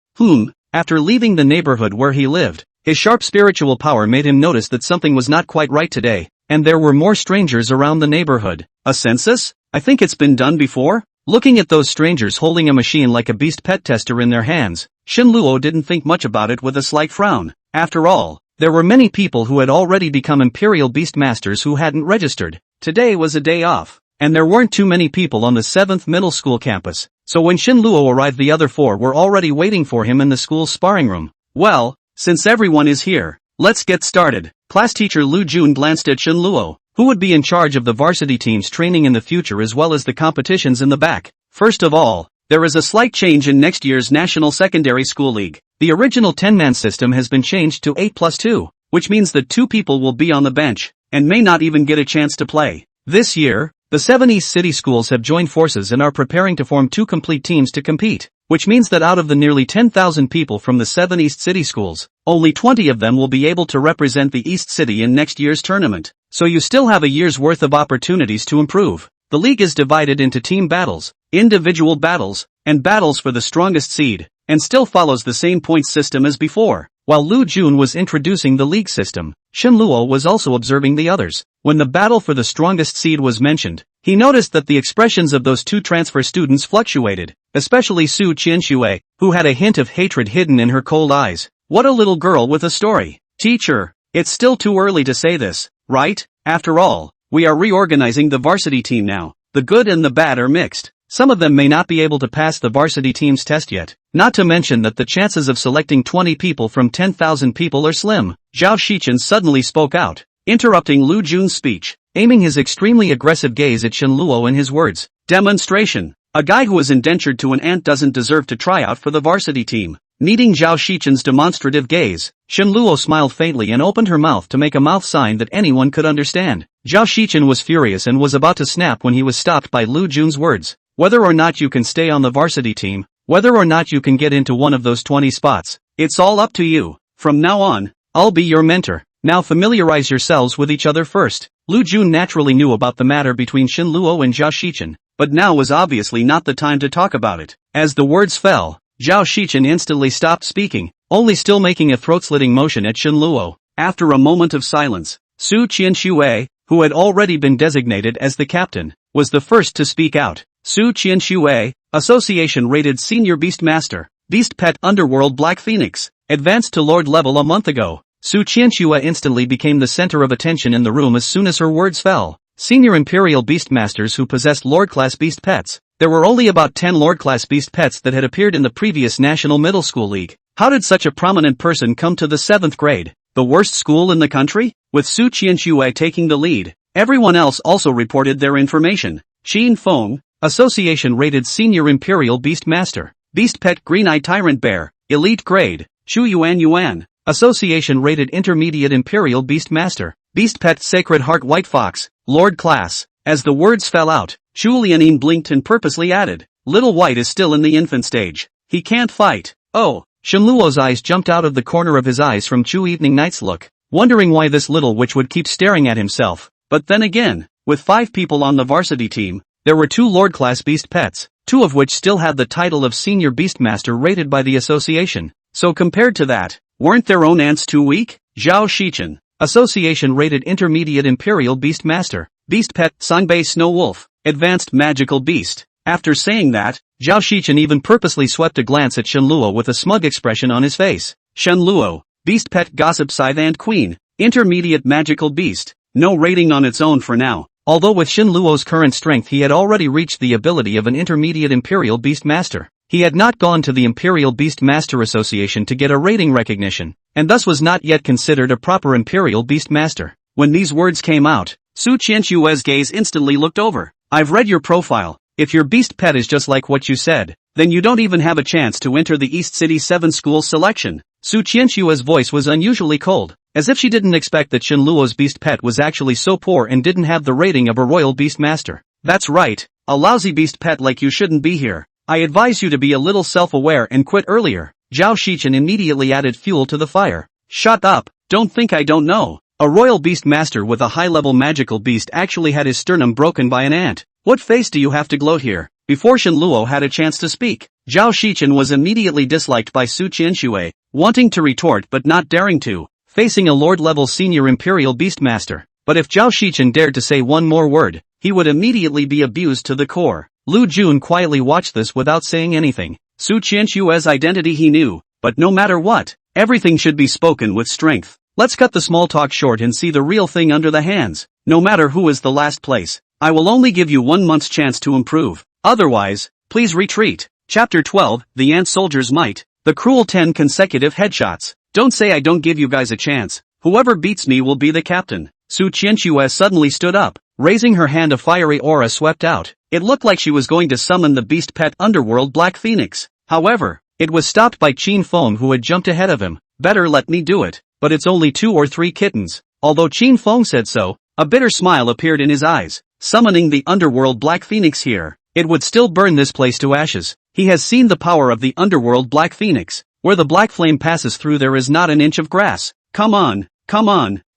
After leaving the neighborhood where he lived, his sharp spiritual power made him notice that something was not quite right today, and there were more strangers around the neighborhood. A census? I think it's been done before? Looking at those strangers holding a machine like a beast pet tester in their hands, Shen Luo didn't think much about it with a slight frown. After all, there were many people who had already become Imperial Beast Masters who hadn't registered. Today was a day off, and there weren't too many people on the 7th middle school campus, so when Shen Luo arrived the other 4 were already waiting for him in the school's sparring room. Well, since everyone is here, let's get started. Class teacher Lu Jun glanced at Shen Luo, who would be in charge of the varsity team's training in the future as well as the competitions in the back. First of all, there is a slight change in next year's National Secondary School League. The original 10-man system has been changed to 8+2, which means that 2 people will be on the bench, and may not even get a chance to play. This year, the 7 East City schools have joined forces and are preparing to form 2 complete teams to compete, which means that out of the nearly 10,000 people from the 7 East City schools, only 20 of them will be able to represent the East City in next year's tournament. So you still have a year's worth of opportunities to improve. The league is divided into team battles, individual battles, and battles for the strongest seed, and still follows the same points system as before. While Lu Jun was introducing the league system, Shen Luo was also observing the others. When the battle for the strongest seed was mentioned, he noticed that the expressions of those 2 transfer students fluctuated, especially Su Qianxue, who had a hint of hatred hidden in her cold eyes. What a little girl with a story. Teacher, it's still too early to say this, right? After all, we are reorganizing the varsity team now. The good and the bad are mixed. Some of them may not be able to pass the varsity team's test yet, not to mention that the chances of selecting 20 people from 10,000 people are slim. Zhao Shichen suddenly spoke out, interrupting Lu Jun's speech, aiming his extremely aggressive gaze at Shen Luo in his words. Demonstration. A guy who is indentured to an ant doesn't deserve to try out for the varsity team. Meeting Zhao Shichen's demonstrative gaze, Shen Luo smiled faintly and opened her mouth to make a mouth sign that anyone could understand. Zhao Shichen was furious and was about to snap when he was stopped by Lu Jun's words. Whether or not you can stay on the varsity team, whether or not you can get into one of those 20 spots, it's all up to you. From now on, I'll be your mentor. Now familiarize yourselves with each other first. Lu Jun naturally knew about the matter between Shen Luo and Zhao Shichen, but now was obviously not the time to talk about it. As the words fell, Zhao Shichen instantly stopped speaking, only still making a throat-slitting motion at Shen Luo. After a moment of silence, Su Qianxue, who had already been designated as the captain, was the first to speak out. Su Qianxue, Association-rated Senior Beast Master, Beast Pet Underworld Black Phoenix, advanced to Lord level a month ago. Su Qianxue instantly became the center of attention in the room as soon as her words fell. Senior Imperial Beast Masters who possessed Lord-class Beast Pets. There were only about 10 Lord-class Beast Pets that had appeared in the previous National Middle School League. How did such a prominent person come to the 7th grade? The worst school in the country? With Su Qianxue taking the lead, everyone else also reported their information. Qin Feng, Association-rated Senior Imperial Beast Master, Beast Pet Green-Eyed Tyrant Bear, Elite Grade. Shu Yuan, Association-rated Intermediate Imperial Beast Master, Beast Pet Sacred Heart White Fox, Lord Class. As the words fell out, Shu Lianin blinked and purposely added, Little White is still in the infant stage. He can't fight. Oh, Shen Luo's eyes jumped out of the corner of his eyes from Chu Evening Night's look, wondering why this little witch would keep staring at himself. But then again, with 5 people on the varsity team, there were 2 Lord-class Beast Pets, 2 of which still had the title of Senior Beastmaster rated by the association. So compared to that, weren't their own ants too weak? Zhao Shichen, Association-rated Intermediate Imperial Beast Master, Beast Pet Sangbei Snow Wolf, Advanced Magical Beast. After saying that, Zhao Shichen even purposely swept a glance at Shen Luo with a smug expression on his face. Shen Luo, Beast Pet Gossip Scythe and Queen, Intermediate Magical Beast. No rating on its own for now. Although with Shen Luo's current strength he had already reached the ability of an Intermediate Imperial Beast Master. He had not gone to the Imperial Beast Master Association to get a rating recognition, and thus was not yet considered a proper Imperial Beast Master. When these words came out, Su Qianxue's gaze instantly looked over. I've read your profile. If your beast pet is just like what you said, then you don't even have a chance to enter the East City 7 school selection. Su Qianxue's voice was unusually cold, as if she didn't expect that Shen Luo's beast pet was actually so poor and didn't have the rating of a royal beast master. That's right, A lousy beast pet like you shouldn't be here. I advise you to be a little self-aware and quit earlier. Zhao Shichen immediately added fuel to the fire. Shut up, don't think I don't know. A royal beast master with a high-level magical beast actually had his sternum broken by an ant. What face do you have to gloat here? Before Shen Luo had a chance to speak, Zhao Shichen was immediately disliked by Su Qianxue, wanting to retort but not daring to, facing a lord-level senior imperial beastmaster. But if Zhao Shichen dared to say one more word, he would immediately be abused to the core. Lu Jun quietly watched this without saying anything. Su Qianxue's identity he knew, but no matter what, everything should be spoken with strength. Let's cut the small talk short and see the real thing under the hands. No matter who is the last place, I will only give you 1 month's chance to improve. Otherwise, please retreat. Chapter 12, The Ant Soldier's Might. The cruel 10 consecutive headshots. Don't say I don't give you guys a chance. Whoever beats me will be the captain. Su Qianxue suddenly stood up. Raising her hand, a fiery aura swept out. It looked like she was going to summon the beast pet underworld Black Phoenix. However, it was stopped by Qin Feng, who had jumped ahead of him. Better let me do it. But it's only 2 or 3 kittens. Although Qin Feng said so, a bitter smile appeared in his eyes. Summoning the underworld Black Phoenix here, it would still burn this place to ashes. He has seen the power of the underworld Black Phoenix. Where the black flame passes through, there is not an inch of grass. Come on,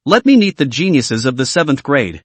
let me meet the geniuses of the 7th grade.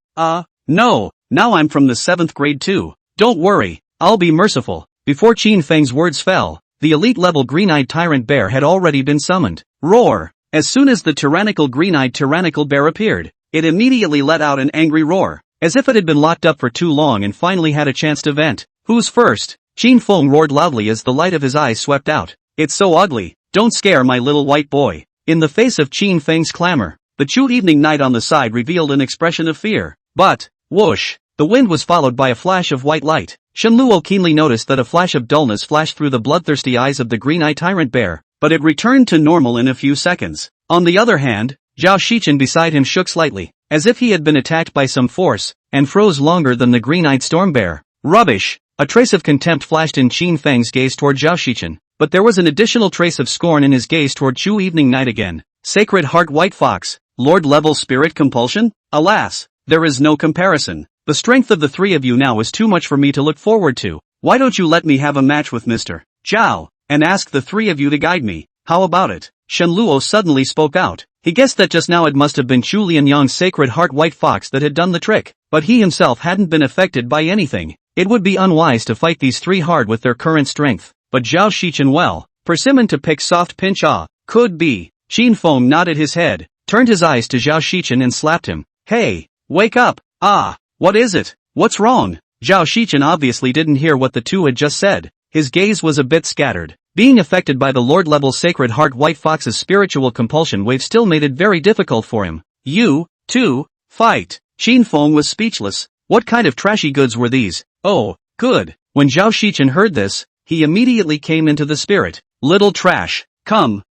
No, now I'm from the 7th grade too. Don't worry, I'll be merciful. Before Qin Feng's words fell, the elite-level green-eyed tyrant bear had already been summoned. Roar! As soon as the tyrannical green-eyed tyrannical bear appeared, it immediately let out an angry roar, as if it had been locked up for too long and finally had a chance to vent. Who's first? Qin Feng roared loudly as the light of his eyes swept out. It's so ugly, don't scare my little white boy. In the face of Qin Feng's clamor, the Chu Evening Night on the side revealed an expression of fear. But, whoosh, the wind was followed by a flash of white light. Shen Luo keenly noticed that a flash of dullness flashed through the bloodthirsty eyes of the green-eyed tyrant bear, but it returned to normal in a few seconds. On the other hand, Zhao Shichen beside him shook slightly, as if he had been attacked by some force, and froze longer than the green-eyed storm bear. Rubbish! A trace of contempt flashed in Qin Feng's gaze toward Zhao Shichen, but there was an additional trace of scorn in his gaze toward Chu Evening Night again. Sacred Heart White Fox, Lord-level spirit compulsion? Alas, there is no comparison. The strength of the 3 of you now is too much for me to look forward to. Why don't you let me have a match with Mr. Zhao, and ask the 3 of you to guide me? How about it? Shen Luo suddenly spoke out. He guessed that just now it must have been Chu Lianyang's Sacred Heart White Fox that had done the trick, but he himself hadn't been affected by anything. It would be unwise to fight these 3 hard with their current strength, but Zhao Shichen, well, persimmon to pick soft pinch, could be. Qin Feng nodded his head, turned his eyes to Zhao Shichen and slapped him. Hey, wake up! What is it? What's wrong? Zhao Shichen obviously didn't hear what the two had just said. His gaze was a bit scattered. Being affected by the Lord-level Sacred Heart White Fox's spiritual compulsion wave still made it very difficult for him. You, too, fight. Qin Feng was speechless. What kind of trashy goods were these? Oh, good. When Zhao Shichen heard this, he immediately came into the spirit. Little trash. Come.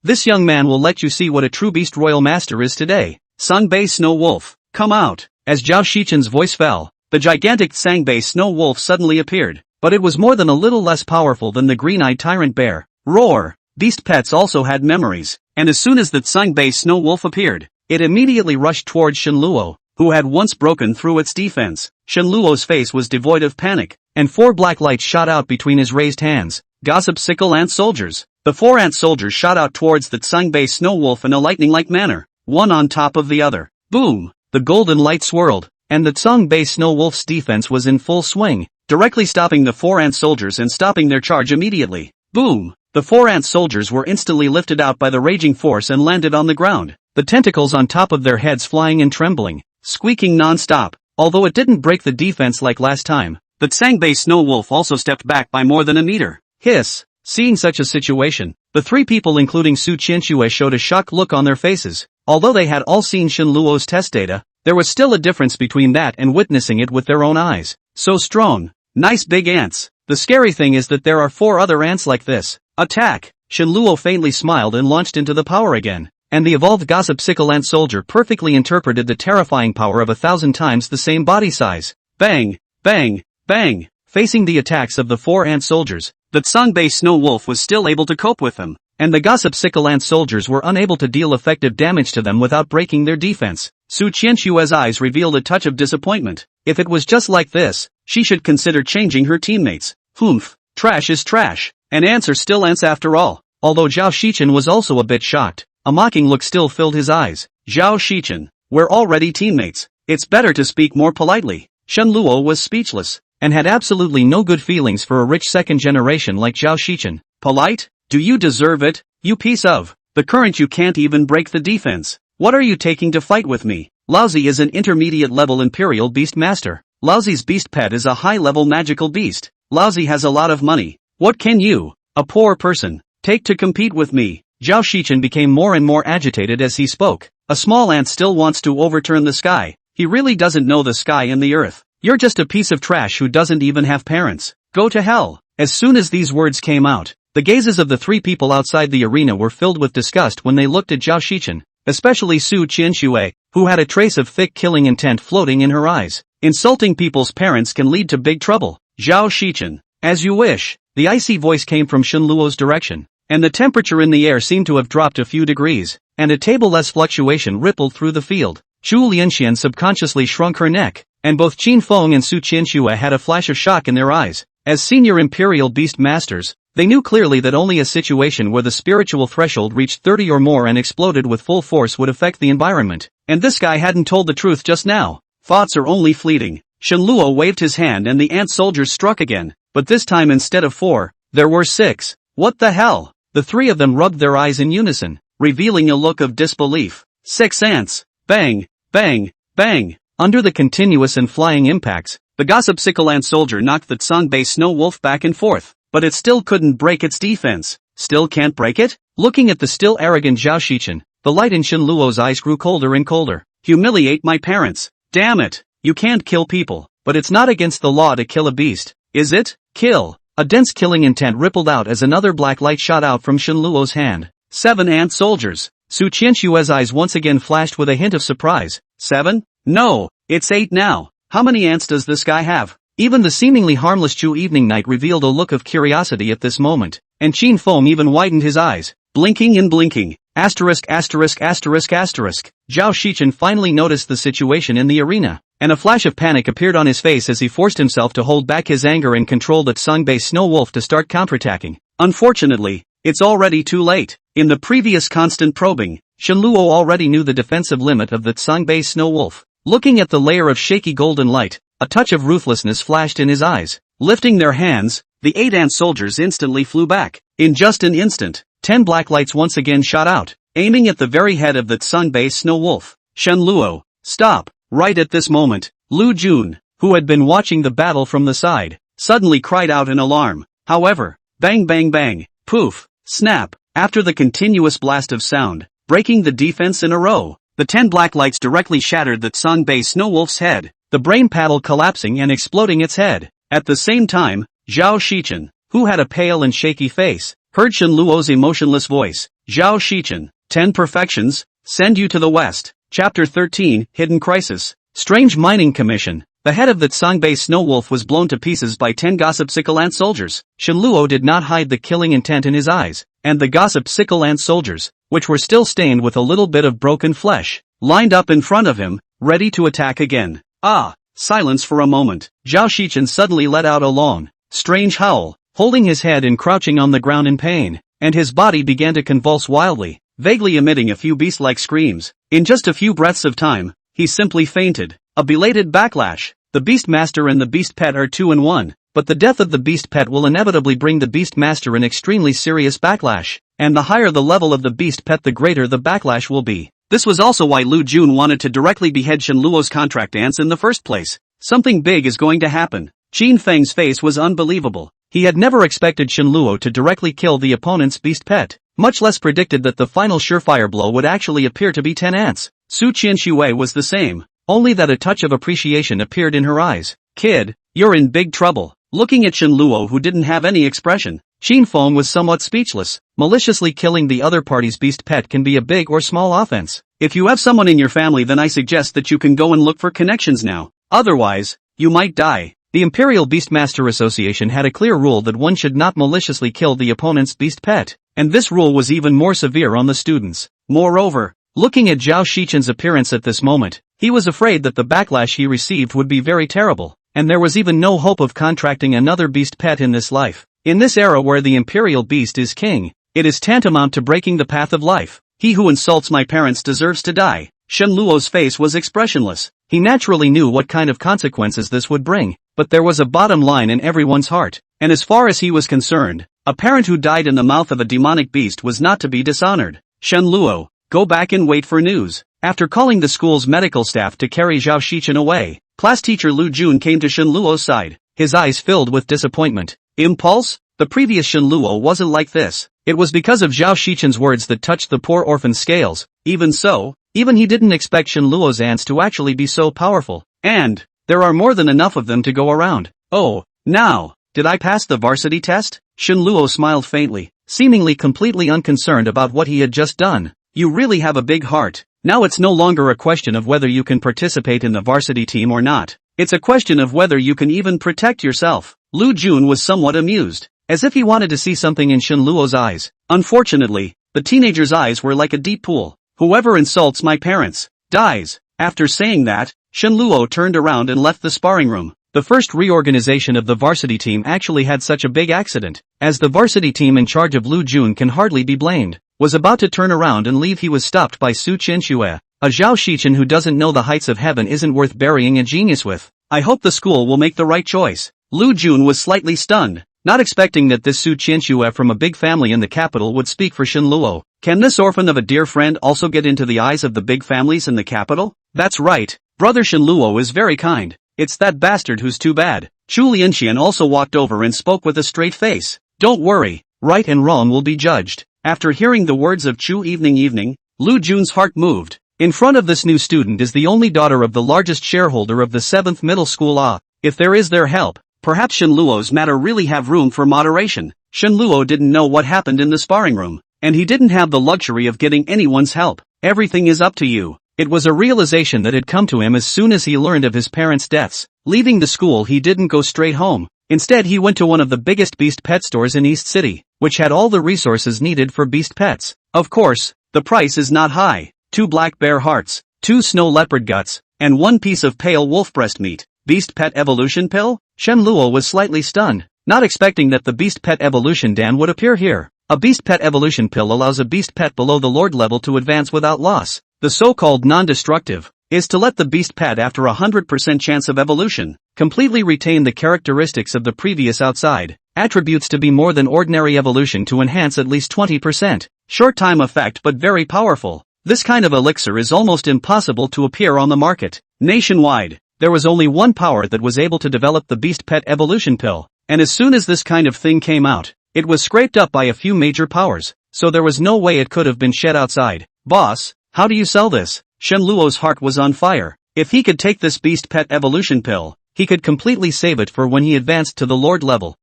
This young man will let you see what a true beast royal master is today. Sangbei Snow Wolf, come out. As Zhao Shichen's voice fell, the gigantic Sangbei Snow Wolf suddenly appeared, but it was more than a little less powerful than the green-eyed tyrant bear. Roar! Beast pets also had memories, and as soon as the Sangbei Snow Wolf appeared, it immediately rushed towards Shen Luo, who had once broken through its defense. Shen Luo's face was devoid of panic, and 4 black lights shot out between his raised hands. Gossip sickle ant soldiers. The 4 ant soldiers shot out towards the Sangbei Snow Wolf in a lightning-like manner, one on top of the other. Boom! The golden light swirled, and the Sangbei Snow Wolf's defense was in full swing, directly stopping the 4 ant soldiers and stopping their charge immediately. Boom! The 4 ant soldiers were instantly lifted out by the raging force and landed on the ground, the tentacles on top of their heads flying and trembling, squeaking non-stop. Although it didn't break the defense like last time, the Sangbei Snow Wolf also stepped back by more than a meter. Hiss! Seeing such a situation, the 3 people including Su Qianxue showed a shocked look on their faces. Although they had all seen Shen Luo's test data, there was still a difference between that and witnessing it with their own eyes. So strong. Nice big ants. The scary thing is that there are 4 other ants like this. Attack! Shen Luo faintly smiled and launched into the power again, and the evolved gossip sickle ant soldier perfectly interpreted the terrifying power of 1,000 times the same body size. Bang! Bang! Bang! Facing the attacks of the 4 ant soldiers, the Sangbei Snow Wolf was still able to cope with them, and the gossip sickle ant soldiers were unable to deal effective damage to them without breaking their defense. Su Qianxue's eyes revealed a touch of disappointment. If it was just like this, she should consider changing her teammates. Humph, trash is trash. And ants are still ants after all. Although Zhao Shichen was also a bit shocked, a mocking look still filled his eyes. Zhao Shichen, we're already teammates. It's better to speak more politely. Shen Luo was speechless, and had absolutely no good feelings for a rich second generation like Zhao Shichen. Polite? Do you deserve it, you piece of? The current you can't even break the defense. What are you taking to fight with me? Laozi is an intermediate level Imperial Beast Master. Laozi's beast pet is a high-level magical beast. Laozi has a lot of money. What can you, a poor person, take to compete with me? Zhao Shichen became more and more agitated as he spoke. A small ant still wants to overturn the sky. He really doesn't know the sky and the earth. You're just a piece of trash who doesn't even have parents. Go to hell. As soon as these words came out, the gazes of the three people outside the arena were filled with disgust when they looked at Zhao Shichen, especially Su Qianxue, who had a trace of thick killing intent floating in her eyes. Insulting people's parents can lead to big trouble. Zhao Shichen, as you wish. The icy voice came from Shen Luo's direction, and the temperature in the air seemed to have dropped a few degrees, and a table-less fluctuation rippled through the field. Zhu Lianxian subconsciously shrunk her neck, and both Qin Feng and Su Qianxue had a flash of shock in their eyes. As senior Imperial Beast Masters, they knew clearly that only a situation where the spiritual threshold reached 30 or more and exploded with full force would affect the environment, and this guy hadn't told the truth just now. Thoughts are only fleeting. Shen Luo waved his hand and the ant soldiers struck again, but this time instead of 4, there were 6. What the hell? The three of them rubbed their eyes in unison, revealing a look of disbelief. 6 ants. Bang, bang, bang. Under the continuous and flying impacts, the gossip sickle ant soldier knocked the Tsongbei snow wolf back and forth, but it still couldn't break its defense. Still can't break it? Looking at the still arrogant Zhao Shichen, the light in Shen Luo's eyes grew colder and colder. Humiliate my parents. Damn it. You can't kill people, but it's not against the law to kill a beast, is it? Kill. A dense killing intent rippled out as another black light shot out from Shen Luo's hand. 7 ant soldiers. Su Qianxue's eyes once again flashed with a hint of surprise. 7? No, it's 8 now. How many ants does this guy have? Even the seemingly harmless Chu Evening Night revealed a look of curiosity at this moment, and Qin Feng even widened his eyes, blinking and blinking. Asterisk asterisk asterisk asterisk. Zhao Shichen finally noticed the situation in the arena, and a flash of panic appeared on his face as he forced himself to hold back his anger and control the Tsongbei snow wolf to start counterattacking. Unfortunately, it's already too late. In the previous constant probing, Shen Luo already knew the defensive limit of the Tsongbei snow wolf. Looking at the layer of shaky golden light, a touch of ruthlessness flashed in his eyes. Lifting their hands, the 8 ant soldiers instantly flew back. In just an instant, 10 black lights once again shot out, aiming at the very head of the Tsongbei snow wolf. Shen Luo, stop. Right at this moment, Lu Jun, who had been watching the battle from the side, suddenly cried out in alarm. However, bang bang bang, poof, snap, after the continuous blast of sound, breaking the defense in a row, the 10 black lights directly shattered the Tsongbei snow wolf's head, the brain paddle collapsing and exploding its head. At the same time, Zhao Shichen, who had a pale and shaky face, heard Shen Luo's emotionless voice. Zhao Shichen, 10 perfections, send you to the west. Chapter 13, Hidden Crisis. Strange Mining Commission. The head of the Tsongbei snow wolf was blown to pieces by 10 gossip sickle ant soldiers. Shen Luo did not hide the killing intent in his eyes, and the gossip sickle ant soldiers, which were still stained with a little bit of broken flesh, lined up in front of him, ready to attack again. Ah! Silence for a moment. Zhao Shichen suddenly let out a long, strange howl, holding his head and crouching on the ground in pain, and his body began to convulse wildly, vaguely emitting a few beast-like screams. In just a few breaths of time, he simply fainted. A belated backlash. The Beast Master and the Beast Pet are 2 in 1, but the death of the Beast Pet will inevitably bring the Beast Master an extremely serious backlash, and the higher the level of the Beast Pet the greater the backlash will be. This was also why Lu Jun wanted to directly behead Shen Luo's contract ants in the first place. Something big is going to happen. Qin Feng's face was unbelievable. He had never expected Shen Luo to directly kill the opponent's beast pet, much less predicted that the final surefire blow would actually appear to be 10 ants. Su Qianxue was the same, only that a touch of appreciation appeared in her eyes. Kid, you're in big trouble. Looking at Shen Luo, who didn't have any expression, Qin Feng was somewhat speechless. Maliciously killing the other party's beast pet can be a big or small offense. If you have someone in your family, then I suggest that you can go and look for connections now. Otherwise, you might die. The Imperial Beastmaster Association had a clear rule that one should not maliciously kill the opponent's beast pet, and this rule was even more severe on the students. Moreover, looking at Zhao Shichen's appearance at this moment, He was afraid that the backlash he received would be very terrible, and there was even no hope of contracting another beast pet in this life. In this era where the imperial beast is king, it is tantamount to breaking the path of life. He who insults my parents deserves to die. Shen Luo's face was expressionless. He naturally knew what kind of consequences this would bring, but there was a bottom line in everyone's heart, and as far as he was concerned, a parent who died in the mouth of a demonic beast was not to be dishonored. Shen Luo, go back and wait for news. After calling the school's medical staff to carry Zhao Shichen away, class teacher Lu Jun came to Shen Luo's side, his eyes filled with disappointment. Impulse? The previous Shen Luo wasn't like this. It was because of Zhao Shichen's words that touched the poor orphan's scales. Even so, even he didn't expect Shen Luo's ants to actually be so powerful. And there are more than enough of them to go around. Oh, now, did I pass the varsity test? Shen Luo smiled faintly, seemingly completely unconcerned about what he had just done. You really have a big heart. Now it's no longer a question of whether you can participate in the varsity team or not. It's a question of whether you can even protect yourself. Lu Jun was somewhat amused, as if he wanted to see something in Shen Luo's eyes. Unfortunately, the teenager's eyes were like a deep pool. Whoever insults my parents, dies. After saying that, Shen Luo turned around and left the sparring room. The first reorganization of the varsity team actually had such a big accident, as the varsity team in charge of Lu Jun can hardly be blamed, was about to turn around and leave. He was stopped by Su Qianxue. A Zhao Shichen who doesn't know the heights of heaven isn't worth burying a genius with. I hope the school will make the right choice. Lu Jun was slightly stunned, not expecting that this Su Qianxue from a big family in the capital would speak for Shen Luo. Can this orphan of a dear friend also get into the eyes of the big families in the capital? That's right, brother Shen Luo is very kind. It's that bastard who's too bad. Chu Lianxian also walked over and spoke with a straight face. Don't worry, right and wrong will be judged. After hearing the words of Chu evening, Lu Jun's heart moved. In front of this new student is the only daughter of the largest shareholder of the 7th middle school. If there is their help, perhaps Shen Luo's matter really have room for moderation. Shen Luo didn't know what happened in the sparring room, and he didn't have the luxury of getting anyone's help. Everything is up to you. It was a realization that had come to him as soon as he learned of his parents' deaths. Leaving the school, he didn't go straight home. Instead, he went to one of the biggest beast pet stores in East City, which had all the resources needed for beast pets. Of course, the price is not high. 2 black bear hearts, 2 snow leopard guts, and 1 piece of pale wolf breast meat. Beast pet evolution pill? Shen Luo was slightly stunned, not expecting that the beast pet evolution dan would appear here. A beast pet evolution pill allows a beast pet below the lord level to advance without loss. The so-called non-destructive is to let the beast pet after 100% chance of evolution completely retain the characteristics of the previous outside attributes to be more than ordinary evolution to enhance at least 20%. Short time effect but very powerful. This kind of elixir is almost impossible to appear on the market. Nationwide, there was only one power that was able to develop the beast pet evolution pill, and as soon as this kind of thing came out, it was scraped up by a few major powers, so there was no way it could have been shed outside. Boss, how do you sell this? Shen Luo's heart was on fire. If he could take this beast pet evolution pill, he could completely save it for when he advanced to the lord level.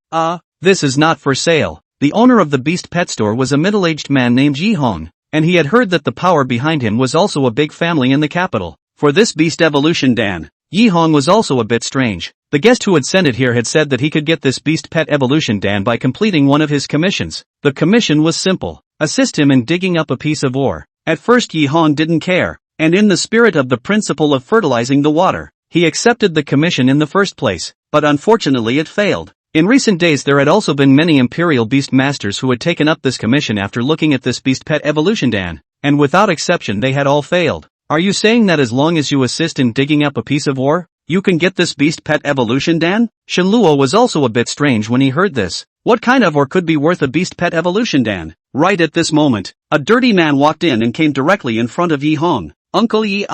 This is not for sale. The owner of the beast pet store was a middle-aged man named Yi Hong, and he had heard that the power behind him was also a big family in the capital. For this beast evolution dan, Yi Hong was also a bit strange. The guest who had sent it here had said that he could get this beast pet evolution dan by completing one of his commissions. The commission was simple: assist him in digging up a piece of ore. At first Yi Hong didn't care, and in the spirit of the principle of fertilizing the water, he accepted the commission in the first place, but unfortunately it failed. In recent days there had also been many imperial beast masters who had taken up this commission after looking at this beast pet evolution dan, and without exception they had all failed. Are you saying that as long as you assist in digging up a piece of ore, you can get this beast pet evolution dan? Shen Luo was also a bit strange when he heard this. What kind of ore could be worth a beast pet evolution dan? Right at this moment, a dirty man walked in and came directly in front of Yi Hong. Uncle Yi,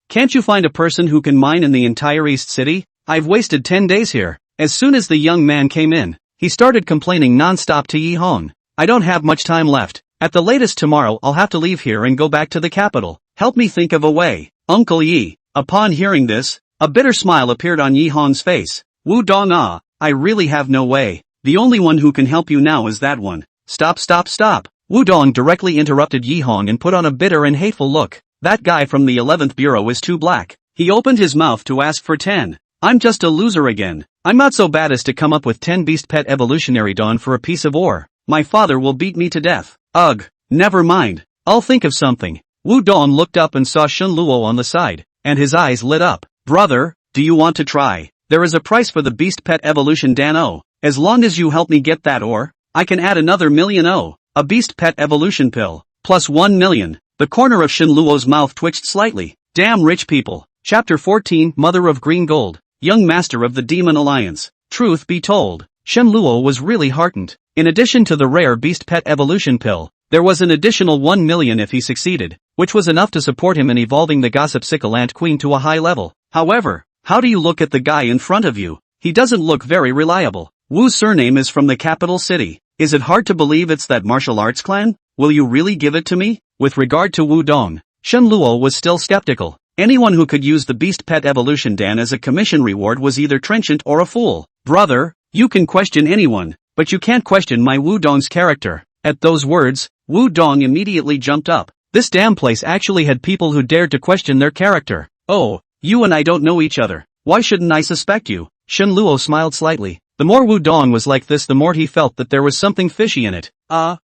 can't you find a person who can mine in the entire East City? I've wasted 10 days here. As soon as the young man came in, he started complaining non-stop to Yi Hong. I don't have much time left. At the latest tomorrow I'll have to leave here and go back to the capital. Help me think of a way. Uncle Yi. Upon hearing this, a bitter smile appeared on Yi Hong's face. Wu Dong, I really have no way. The only one who can help you now is that one. Stop. Wu Dong directly interrupted Yi Hong and put on a bitter and hateful look. That guy from the 11th Bureau is too black. He opened his mouth to ask for 10. I'm just a loser again. I'm not so bad as to come up with 10 beast pet evolutionary dawn for a piece of ore. My father will beat me to death. Ugh, never mind. I'll think of something. Wu Dong looked up and saw Shen Luo on the side, and his eyes lit up. Brother, do you want to try? There is a price for the beast pet evolution Dan-o. As long as you help me get that ore, I can add another million-o. A beast pet evolution pill. Plus 1 million. The corner of Shinluo's mouth twitched slightly. Damn rich people. Chapter 14 Mother of Green Gold. Young Master of the Demon Alliance. Truth be told, Shinluo was really heartened. In addition to the rare beast pet evolution pill, there was an additional 1 million if he succeeded, which was enough to support him in evolving the gossip sickle ant queen to a high level. However, how do you look at the guy in front of you? He doesn't look very reliable. Wu's surname is from the capital city. Is it hard to believe it's that martial arts clan? Will you really give it to me? With regard to Wu Dong, Shinluo was still skeptical. Anyone who could use the beast pet evolution Dan as a commission reward was either trenchant or a fool. Brother, you can question anyone, but you can't question my Wu Dong's character. At those words, Wu Dong immediately jumped up. This damn place actually had people who dared to question their character. Oh, you and I don't know each other. Why shouldn't I suspect you? Shinluo smiled slightly. The more Wu Dong was like this, the more he felt that there was something fishy in it.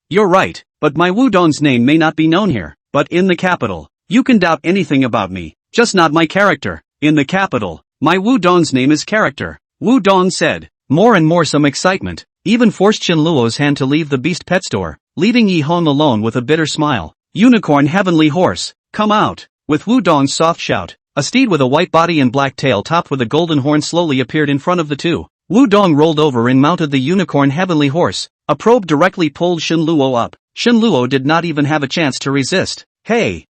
You're right, but my Wu Dong's name may not be known here, but in the capital, you can doubt anything about me, just not my character. In the capital, my Wu Dong's name is character, Wu Dong said. More and more some excitement, even forced Shinluo's hand to leave the beast pet store, leaving Yi Hong alone with a bitter smile. Unicorn heavenly horse, come out. With Wu Dong's soft shout, a steed with a white body and black tail topped with a golden horn slowly appeared in front of the two. Wu Dong rolled over and mounted the unicorn heavenly horse. A probe directly pulled Shinluo up. Shinluo did not even have a chance to resist. Hey,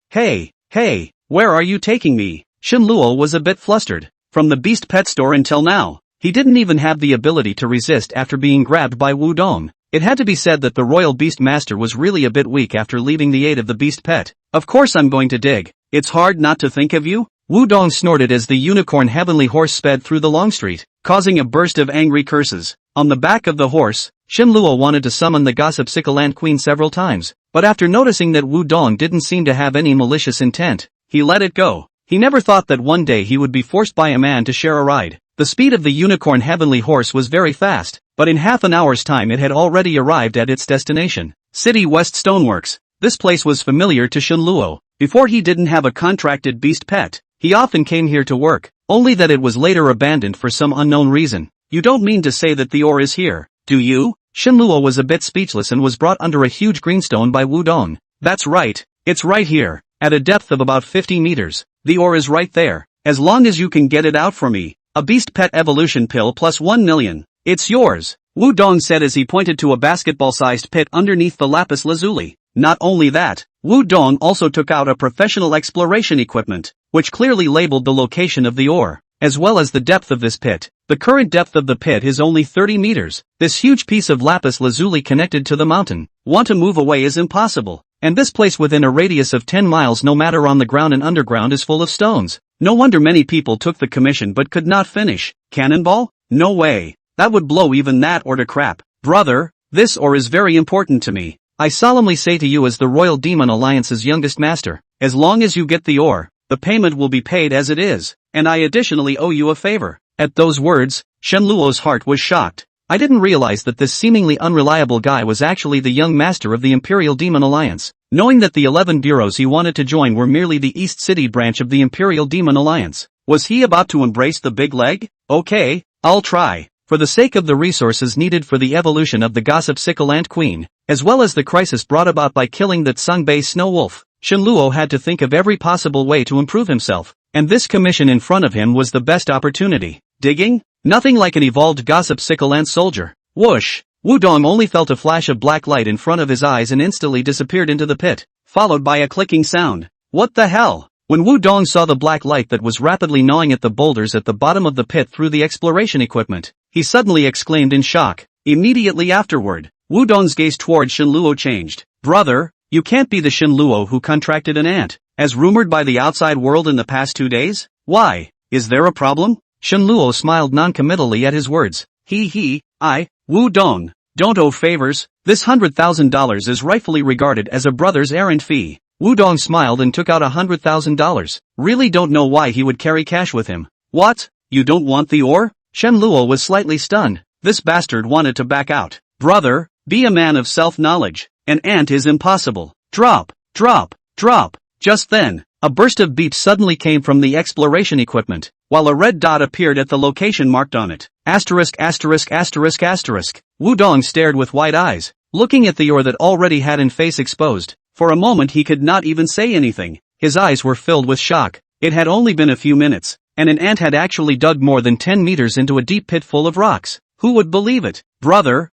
where are you taking me? Shinluo was a bit flustered. From the beast pet store until now, he didn't even have the ability to resist after being grabbed by Wu Dong. It had to be said that the royal beast master was really a bit weak after leaving the aid of the beast pet. Of course I'm going to dig. It's hard not to think of you? Wu Dong snorted as the unicorn heavenly horse sped through the long street, causing a burst of angry curses. On the back of the horse, Shinluo wanted to summon the gossip sickle ant queen several times, but after noticing that Wu Dong didn't seem to have any malicious intent, he let it go. He never thought that one day he would be forced by a man to share a ride. The speed of the unicorn heavenly horse was very fast, but in half an hour's time it had already arrived at its destination. City West Stoneworks. This place was familiar to Shinluo. Before he didn't have a contracted beast pet, he often came here to work, only that it was later abandoned for some unknown reason. You don't mean to say that the ore is here, do you? Shinluo was a bit speechless and was brought under a huge greenstone by Wu Dong. That's right, it's right here, at a depth of about 50 meters. The ore is right there, as long as you can get it out for me. A beast pet evolution pill plus 1 million. It's yours, Wu Dong said as he pointed to a basketball-sized pit underneath the lapis lazuli. Not only that, Wu Dong also took out a professional exploration equipment, which clearly labeled the location of the ore, as well as the depth of this pit. The current depth of the pit is only 30 meters. This huge piece of lapis lazuli connected to the mountain. Want to move away is impossible, and this place within a radius of 10 miles no matter on the ground and underground is full of stones. No wonder many people took the commission but could not finish. Cannonball? No way. That would blow even that ore to crap. Brother, this ore is very important to me. I solemnly say to you as the Royal Demon Alliance's youngest master, as long as you get the ore, the payment will be paid as it is, and I additionally owe you a favor. At those words, Shenluo's heart was shocked. I didn't realize that this seemingly unreliable guy was actually the young master of the Imperial Demon Alliance. Knowing that the 11 bureaus he wanted to join were merely the East City branch of the Imperial Demon Alliance, was he about to embrace the big leg? Okay, I'll try. For the sake of the resources needed for the evolution of the gossip sickle ant queen, as well as the crisis brought about by killing that Sungbei snow wolf, Shenluo had to think of every possible way to improve himself, and this commission in front of him was the best opportunity. Digging? Nothing like an evolved gossip sickle ant soldier. Whoosh! Wu Dong only felt a flash of black light in front of his eyes and instantly disappeared into the pit, followed by a clicking sound. What the hell? When Wu Dong saw the black light that was rapidly gnawing at the boulders at the bottom of the pit through the exploration equipment, he suddenly exclaimed in shock. Immediately afterward, Wu Dong's gaze toward Shenluo changed. Brother, you can't be the Shenluo who contracted an ant, as rumored by the outside world in the past 2 days? Why? Is there a problem? Shenluo smiled non-committally at his words. Wu Dong, don't owe favors. This $100,000 is rightfully regarded as a brother's errand fee. Wu Dong smiled and took out $100,000. Really don't know why he would carry cash with him. What? You don't want the ore? Shenluo was slightly stunned. This bastard wanted to back out. Brother, be a man of self-knowledge. An ant is impossible. Drop. Just then, A burst of beeps suddenly came from the exploration equipment, while a red dot appeared at the location marked on it. Asterisk asterisk asterisk asterisk. Wudong stared with wide eyes, looking at the ore that already had his face exposed. For a moment he could not even say anything. His eyes were filled with shock. It had only been a few minutes, and an ant had actually dug more than 10 meters into a deep pit full of rocks. Who would believe it? Brother,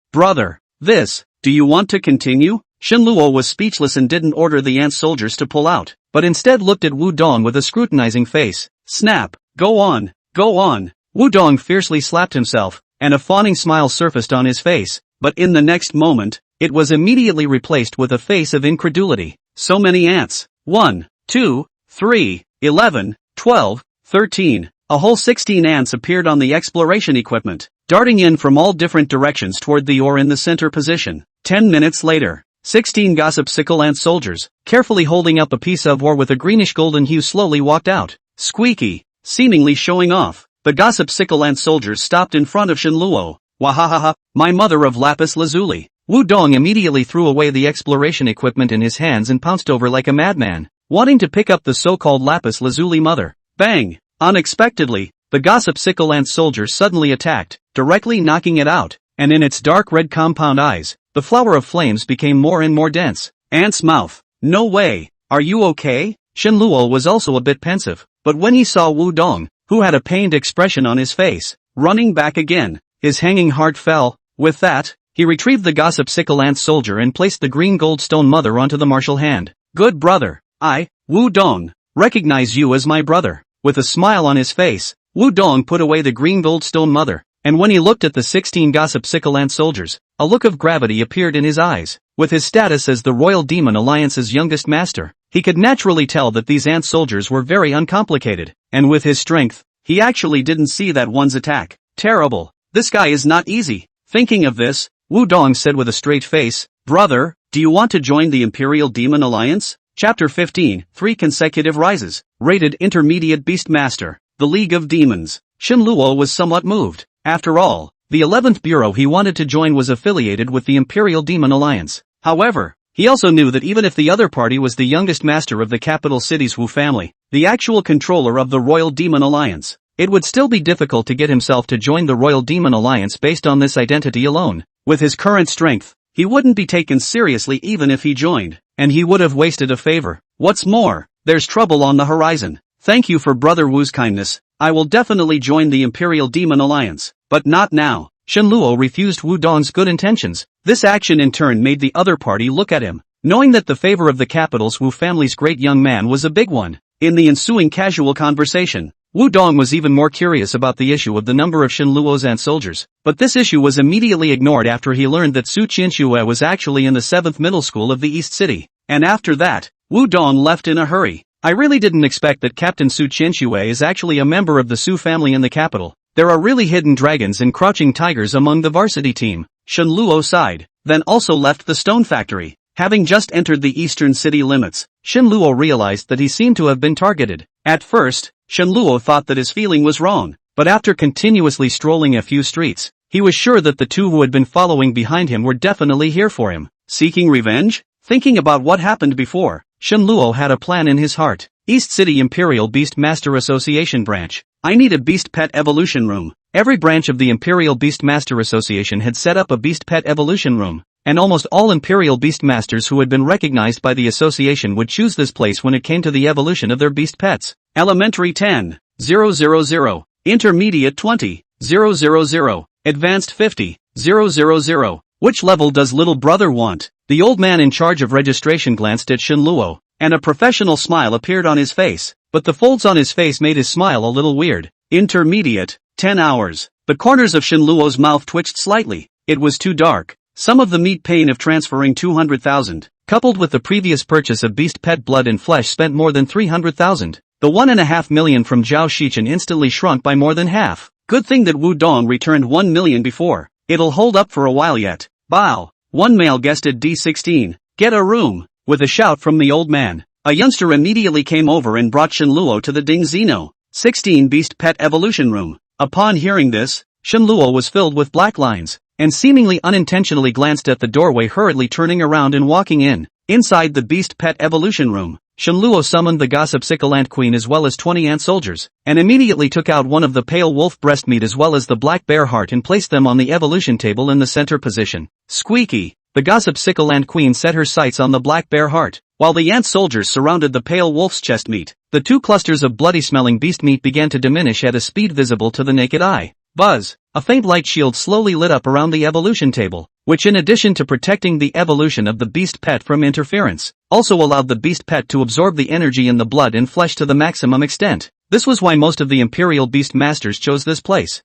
do you want to continue? Shenluo was speechless and didn't order the ant soldiers to pull out, but instead looked at Wudong with a scrutinizing face. Snap! Go on! Go on! Wudong fiercely slapped himself, and a fawning smile surfaced on his face, but in the next moment, it was immediately replaced with a face of incredulity. So many ants. 1, 2, 3, 11, 12, 13. A whole 16 ants appeared on the exploration equipment, darting in from all different directions toward the ore in the center position. 10 minutes later, 16 gossip sickle ant soldiers, carefully holding up a piece of ore with a greenish golden hue, slowly walked out. Squeaky, seemingly showing off. The gossip sickle ant soldiers stopped in front of Shenluo. Wahahaha, my mother of lapis lazuli. Wudong immediately threw away the exploration equipment in his hands and pounced over like a madman, wanting to pick up the so-called lapis lazuli mother. Bang! Unexpectedly, the gossip sickle ant soldier suddenly attacked, directly knocking it out, and in its dark red compound eyes, the flower of flames became more and more dense. Ant's mouth. No way. Are you okay? Shenluo was also a bit pensive, but when he saw Wudong, who had a pained expression on his face, running back again, his hanging heart fell. With that, he retrieved the gossip sickle ant soldier and placed the green gold stone mother onto the martial hand. Good brother. I, Wudong, recognize you as my brother. With a smile on his face, Wudong put away the green gold stone mother, and when he looked at the 16 gossip sickle ant soldiers, a look of gravity appeared in his eyes. With his status as the Royal Demon Alliance's youngest master, he could naturally tell that these ant soldiers were very uncomplicated, and with his strength, he actually didn't see that one's attack. Terrible. This guy is not easy. Thinking of this, Wudong said with a straight face, Brother, do you want to join the Imperial Demon Alliance? Chapter 15, 3 Consecutive Rises. Rated Intermediate Beastmaster, The League of Demons. Shenluo was somewhat moved. After all, the 11th Bureau he wanted to join was affiliated with the Imperial Demon Alliance. However, he also knew that even if the other party was the youngest master of the capital city's Wu family, the actual controller of the Royal Demon Alliance, it would still be difficult to get himself to join the Royal Demon Alliance based on this identity alone. With his current strength, he wouldn't be taken seriously even if he joined, and he would have wasted a favor. What's more, there's trouble on the horizon. Thank you for Brother Wu's kindness. I will definitely join the Imperial Demon Alliance, but not now. Shenluo refused Wudong's good intentions. This action in turn made the other party look at him, knowing that the favor of the capital's Wu family's great young man was a big one. In the ensuing casual conversation, Wudong was even more curious about the issue of the number of Shenluo's ant soldiers, but this issue was immediately ignored after he learned that Su Qianxue was actually in the 7th middle school of the East City. And after that, Wudong left in a hurry. I really didn't expect that Captain Su Qianxue is actually a member of the Su family in the capital. There are really hidden dragons and crouching tigers among the Varsity team. Shenluo sighed, then also left the stone factory. Having just entered the eastern city limits, Shenluo realized that he seemed to have been targeted. At first, Shenluo thought that his feeling was wrong, but after continuously strolling a few streets, he was sure that the two who had been following behind him were definitely here for him. Seeking revenge? Thinking about what happened before, Shenluo had a plan in his heart. East City Imperial Beast Master Association branch. I need a beast pet evolution room. Every branch of the Imperial Beast Master Association had set up a beast pet evolution room, and almost all Imperial Beast Masters who had been recognized by the association would choose this place when it came to the evolution of their beast pets. Elementary 10, 000, Intermediate 20, 000, Advanced 50, 000. Which level does little brother want? The old man in charge of registration glanced at Shenluo, and a professional smile appeared on his face, but the folds on his face made his smile a little weird. Intermediate, 10 hours. The corners of Shenluo's mouth twitched slightly. It was too dark. Some of the meat pain of transferring 200,000, coupled with the previous purchase of beast pet blood and flesh spent more than 300,000. The 1.5 million from Zhao Shichen instantly shrunk by more than half. Good thing that Wudong returned 1 million before. It'll hold up for a while yet. Bow. One male guested D16. Get a room. With a shout from the old man, a youngster immediately came over and brought Shenluo to the Ding Zeno 16 Beast Pet Evolution Room. Upon hearing this, Shenluo was filled with black lines, and seemingly unintentionally glanced at the doorway, hurriedly turning around and walking in. Inside the Beast Pet Evolution Room, Shenluo summoned the gossip sickle ant queen as well as 20 ant soldiers, and immediately took out one of the pale wolf breast meat as well as the black bear heart and placed them on the evolution table in the center position. Squeaky! The gossip sickle ant queen set her sights on the black bear heart, while the ant soldiers surrounded the pale wolf's chest meat. The two clusters of bloody-smelling beast meat began to diminish at a speed visible to the naked eye. Buzz! A faint light shield slowly lit up around the evolution table, which in addition to protecting the evolution of the beast pet from interference, also allowed the beast pet to absorb the energy in the blood and flesh to the maximum extent. This was why most of the Imperial Beast Masters chose this place.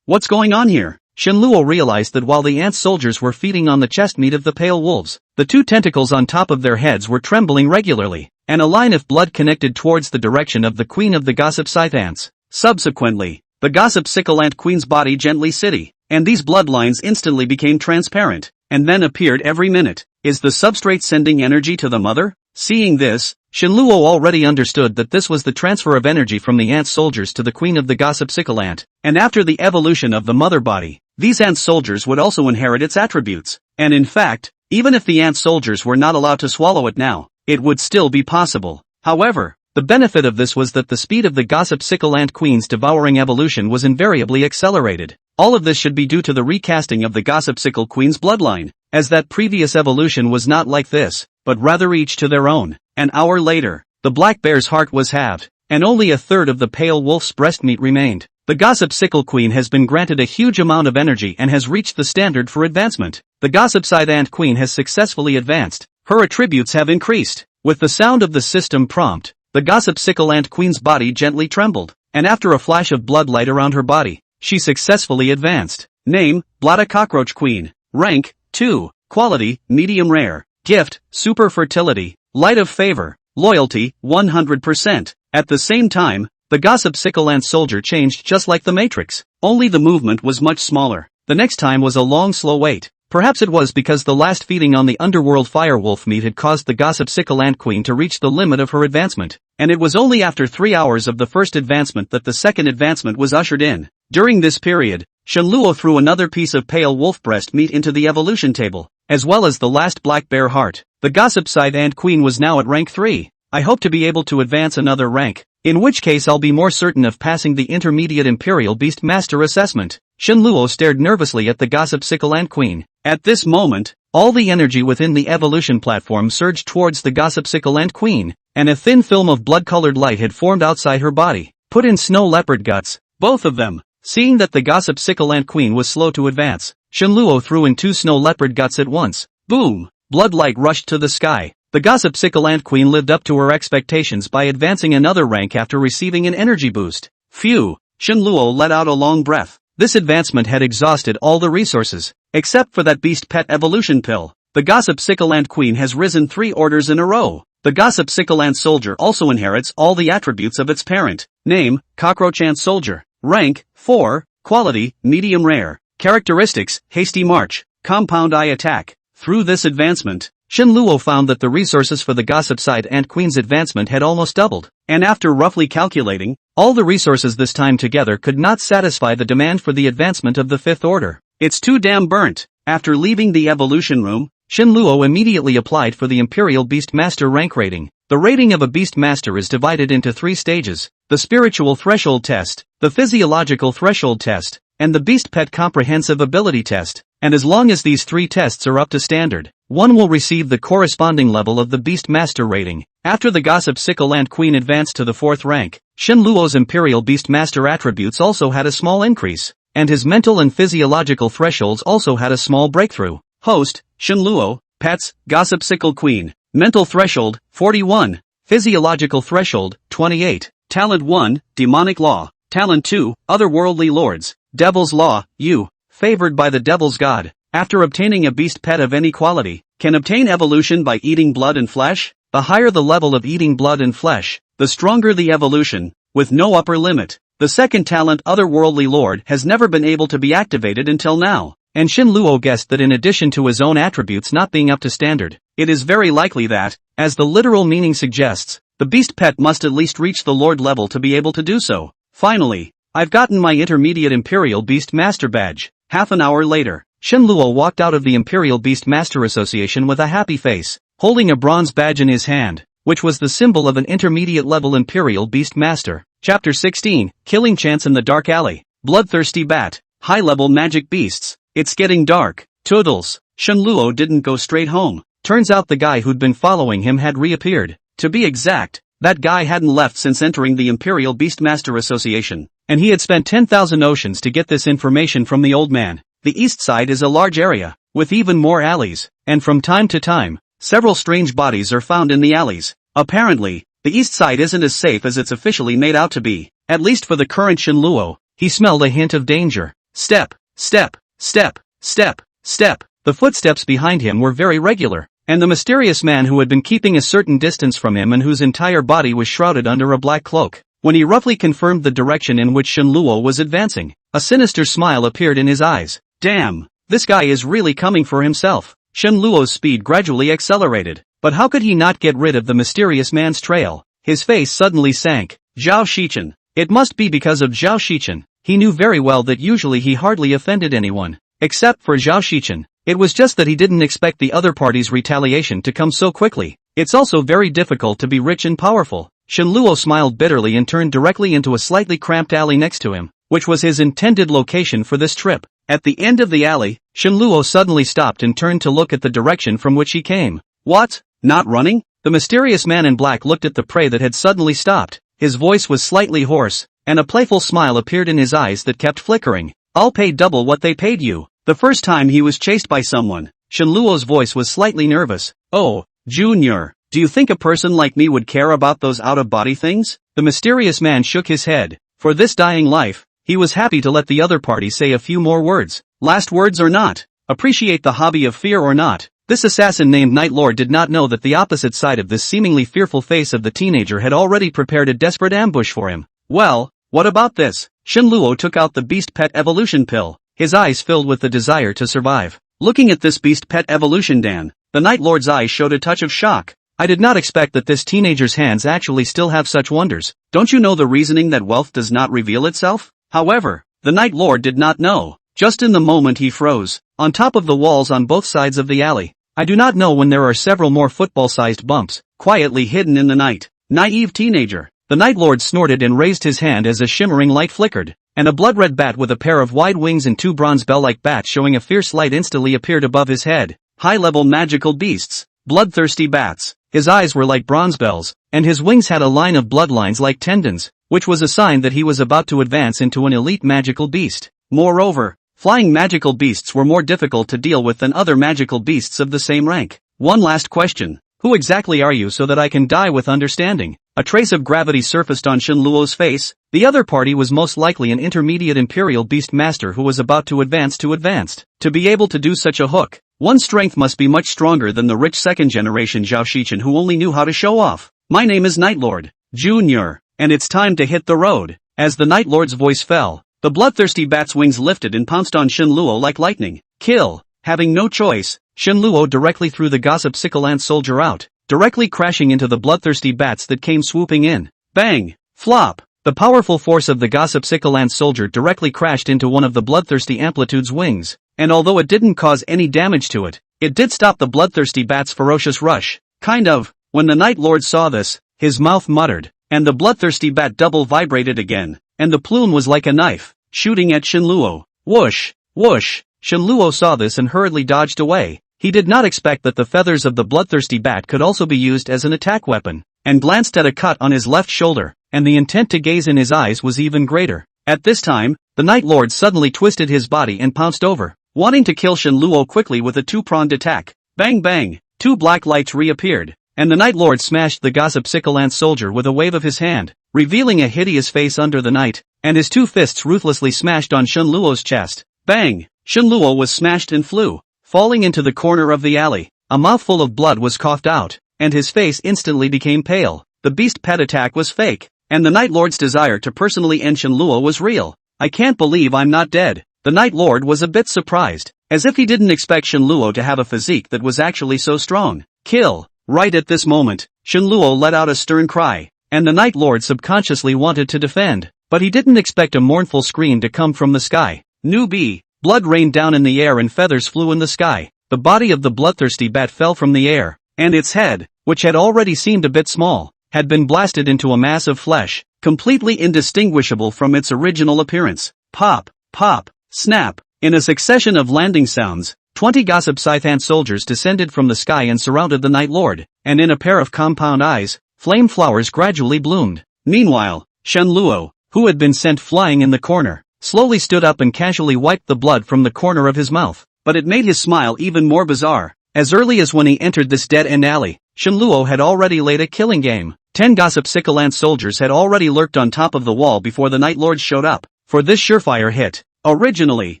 What's going on here? Shenluo realized that while the ant soldiers were feeding on the chest meat of the pale wolves, the two tentacles on top of their heads were trembling regularly, and a line of blood connected towards the direction of the queen of the gossip scythe ants. Subsequently, the gossip sickle ant queen's body gently city, and these bloodlines instantly became transparent, and then appeared every minute. Is the substrate sending energy to the mother? Seeing this, Shenluo already understood that this was the transfer of energy from the ant soldiers to the queen of the gossip sickle ant, and after the evolution of the mother body, these ant soldiers would also inherit its attributes, and in fact, even if the ant soldiers were not allowed to swallow it now, it would still be possible. However, the benefit of this was that the speed of the gossip sickle ant queen's devouring evolution was invariably accelerated. All of this should be due to the recasting of the gossip sickle queen's bloodline, as that previous evolution was not like this, but rather each to their own. An hour later, the black bear's heart was halved, and only a third of the pale wolf's breast meat remained. The gossip sickle queen has been granted a huge amount of energy and has reached the standard for advancement. The gossip scythe ant queen has successfully advanced. Her attributes have increased. With the sound of the system prompt, the gossip sickle ant queen's body gently trembled, and after a flash of bloodlight around her body, she successfully advanced. Name, Blotta Cockroach Queen. Rank, 2. Quality, medium rare. Gift, super fertility. Light of favor. Loyalty, 100%. At the same time, the gossip sickle ant soldier changed just like the Matrix. Only the movement was much smaller. The next time was a long slow wait. Perhaps it was because the last feeding on the underworld firewolf meat had caused the gossip sickle ant queen to reach the limit of her advancement, and it was only after 3 hours of the first advancement that the second advancement was ushered in. During this period, Shenluo threw another piece of pale wolf breast meat into the evolution table, as well as the last black bear heart. The gossip scythe ant queen was now at rank 3. I hope to be able to advance another rank, in which case I'll be more certain of passing the intermediate Imperial Beast Master assessment. Shenluo stared nervously at the gossip sickle ant queen. At this moment, all the energy within the evolution platform surged towards the gossip sickle ant queen, and a thin film of blood-colored light had formed outside her body. Put in snow leopard guts, both of them. Seeing that the gossip sickle ant queen was slow to advance, Shenluo threw in 2 snow leopard guts at once. Boom! Bloodlight rushed to the sky. The gossip sickle ant queen lived up to her expectations by advancing another rank after receiving an energy boost. Phew! Shenluo let out a long breath. This advancement had exhausted all the resources, except for that beast pet evolution pill. The gossip sickle ant queen has risen 3 orders in a row. The gossip sickle ant soldier also inherits all the attributes of its parent. Name, cockroach ant soldier. Rank, 4. Quality, medium rare. Characteristics, hasty march. Compound eye attack. Through this advancement, Shenluo found that the resources for the gossip scythe ant queen's advancement had almost doubled, and after roughly calculating, all the resources this time together could not satisfy the demand for the advancement of the 5th order. It's too damn burnt. After leaving the evolution room, Shenluo immediately applied for the Imperial Beast Master rank rating. The rating of a Beast Master is divided into 3 stages: the Spiritual Threshold Test, the Physiological Threshold Test, and the Beast Pet Comprehensive Ability Test. And as long as these 3 tests are up to standard, one will receive the corresponding level of the Beast Master rating. After the gossip sickle ant queen advanced to the 4th rank, Shenluo's Imperial Beast Master attributes also had a small increase, and his mental and physiological thresholds also had a small breakthrough. Host, Shenluo. Pets, gossip sickle queen. Mental threshold, 41. Physiological threshold, 28. Talent 1, demonic law. Talent 2, otherworldly lords. Devil's law, you. Favored by the devil's god. After obtaining a beast pet of any quality, can obtain evolution by eating blood and flesh. The higher the level of eating blood and flesh, the stronger the evolution, with no upper limit. The second talent, otherworldly lord, has never been able to be activated until now, and Shenluo guessed that in addition to his own attributes not being up to standard, it is very likely that, as the literal meaning suggests, the beast pet must at least reach the lord level to be able to do so. Finally, I've gotten my intermediate Imperial Beast Master badge. Half an hour later, Shenluo walked out of the Imperial Beast Master Association with a happy face, holding a bronze badge in his hand. which was the symbol of an intermediate-level Imperial Beast Master. Chapter 16, Killing Chance in the Dark Alley. Bloodthirsty Bat. High-level magic beasts. It's getting dark. Toodles. Shenluo didn't go straight home. Turns out the guy who'd been following him had reappeared. To be exact, that guy hadn't left since entering the Imperial Beastmaster Association, and he had spent 10,000 oceans to get this information from the old man. The east side is a large area, with even more alleys, and from time to time, several strange bodies are found in the alleys. Apparently, the east side isn't as safe as it's officially made out to be, at least for the current Shenluo. He smelled a hint of danger. Step, step, step, step, step. The footsteps behind him were very regular, and the mysterious man who had been keeping a certain distance from him and whose entire body was shrouded under a black cloak. When he roughly confirmed the direction in which Shenluo was advancing, a sinister smile appeared in his eyes. Damn, this guy is really coming for himself. Shenluo's speed gradually accelerated, but how could he not get rid of the mysterious man's trail? His face suddenly sank. Zhao Shichen. It must be because of Zhao Shichen. He knew very well that usually he hardly offended anyone. Except for Zhao Shichen. It was just that he didn't expect the other party's retaliation to come so quickly. It's also very difficult to be rich and powerful. Shenluo smiled bitterly and turned directly into a slightly cramped alley next to him, which was his intended location for this trip. At the end of the alley, Shenluo suddenly stopped and turned to look at the direction from which he came. What? Not running? The mysterious man in black looked at the prey that had suddenly stopped. His voice was slightly hoarse, and a playful smile appeared in his eyes that kept flickering. I'll pay double what they paid you. The first time he was chased by someone, Shenluo's voice was slightly nervous. Oh, Junior, do you think a person like me would care about those out-of-body things? The mysterious man shook his head. For this dying life, he was happy to let the other party say a few more words. Last words or not, appreciate the hobby of fear or not. This assassin named Night Lord did not know that the opposite side of this seemingly fearful face of the teenager had already prepared a desperate ambush for him. Well, what about this? Shenluo took out the Beast Pet Evolution pill, his eyes filled with the desire to survive. Looking at this Beast Pet Evolution Dan, the Night Lord's eyes showed a touch of shock. I did not expect that this teenager's hands actually still have such wonders. Don't you know the reasoning that wealth does not reveal itself? However, the Night Lord did not know. Just in the moment he froze, on top of the walls on both sides of the alley. I do not know when there are several more football-sized bumps, quietly hidden in the night. Naive teenager. The Night Lord snorted and raised his hand as a shimmering light flickered, and a blood-red bat with a pair of wide wings and two bronze bell-like bats showing a fierce light instantly appeared above his head. High-level magical beasts. Bloodthirsty bats. His eyes were like bronze bells, and his wings had a line of bloodlines like tendons, which was a sign that he was about to advance into an elite magical beast. Moreover, flying magical beasts were more difficult to deal with than other magical beasts of the same rank. One last question. Who exactly are you so that I can die with understanding? A trace of gravity surfaced on Shenluo's face. The other party was most likely an intermediate Imperial Beast Master who was about to advance to advanced. To be able to do such a hook, one's strength must be much stronger than the rich second-generation Zhao Shichen who only knew how to show off. My name is Night Lord Junior, and it's time to hit the road. As the Night Lord's voice fell, the bloodthirsty bat's wings lifted and pounced on Shenluo like lightning. Kill. Having no choice, Shenluo directly threw the gossip sickle ant soldier out, directly crashing into the bloodthirsty bats that came swooping in. Bang! Flop! The powerful force of the gossip sickle ant soldier directly crashed into one of the bloodthirsty amplitude's wings, and although it didn't cause any damage to it, it did stop the bloodthirsty bat's ferocious rush. Kind of. When the Night Lord saw this, his mouth muttered, and the bloodthirsty bat double vibrated again, and the plume was like a knife, shooting at Shenluo. Whoosh! Whoosh! Shenluo saw this and hurriedly dodged away. He did not expect that the feathers of the bloodthirsty bat could also be used as an attack weapon, and glanced at a cut on his left shoulder, and the intent to gaze in his eyes was even greater. At this time, the Night Lord suddenly twisted his body and pounced over, wanting to kill Shenluo quickly with a two-pronged attack. Bang bang! Two black lights reappeared, and the Night Lord smashed the gossip sickle ant soldier with a wave of his hand, revealing a hideous face under the night, and his two fists ruthlessly smashed on Shenluo's chest. Bang! Shenluo was smashed and flew, falling into the corner of the alley. A mouthful of blood was coughed out, and his face instantly became pale. The beast pet attack was fake, and the Night Lord's desire to personally end Shenluo was real. I can't believe I'm not dead. The Night Lord was a bit surprised, as if he didn't expect Shenluo to have a physique that was actually so strong. Kill! Right at this moment, Shenluo let out a stern cry, and the Night Lord subconsciously wanted to defend, but he didn't expect a mournful scream to come from the sky. Newbie! Blood rained down in the air and feathers flew in the sky. The body of the bloodthirsty bat fell from the air, and its head, which had already seemed a bit small, had been blasted into a mass of flesh, completely indistinguishable from its original appearance. Pop, pop, snap. In a succession of landing sounds, 20 gossip scythe soldiers descended from the sky and surrounded the Night Lord, and in a pair of compound eyes, flame flowers gradually bloomed. Meanwhile, Shen Luo, who had been sent flying in the corner, slowly stood up and casually wiped the blood from the corner of his mouth. But it made his smile even more bizarre. As early as when he entered this dead-end alley, Shen Luo had already laid a killing game. 10 gossip sickle soldiers had already lurked on top of the wall before the Night Lords showed up, for this surefire hit. Originally,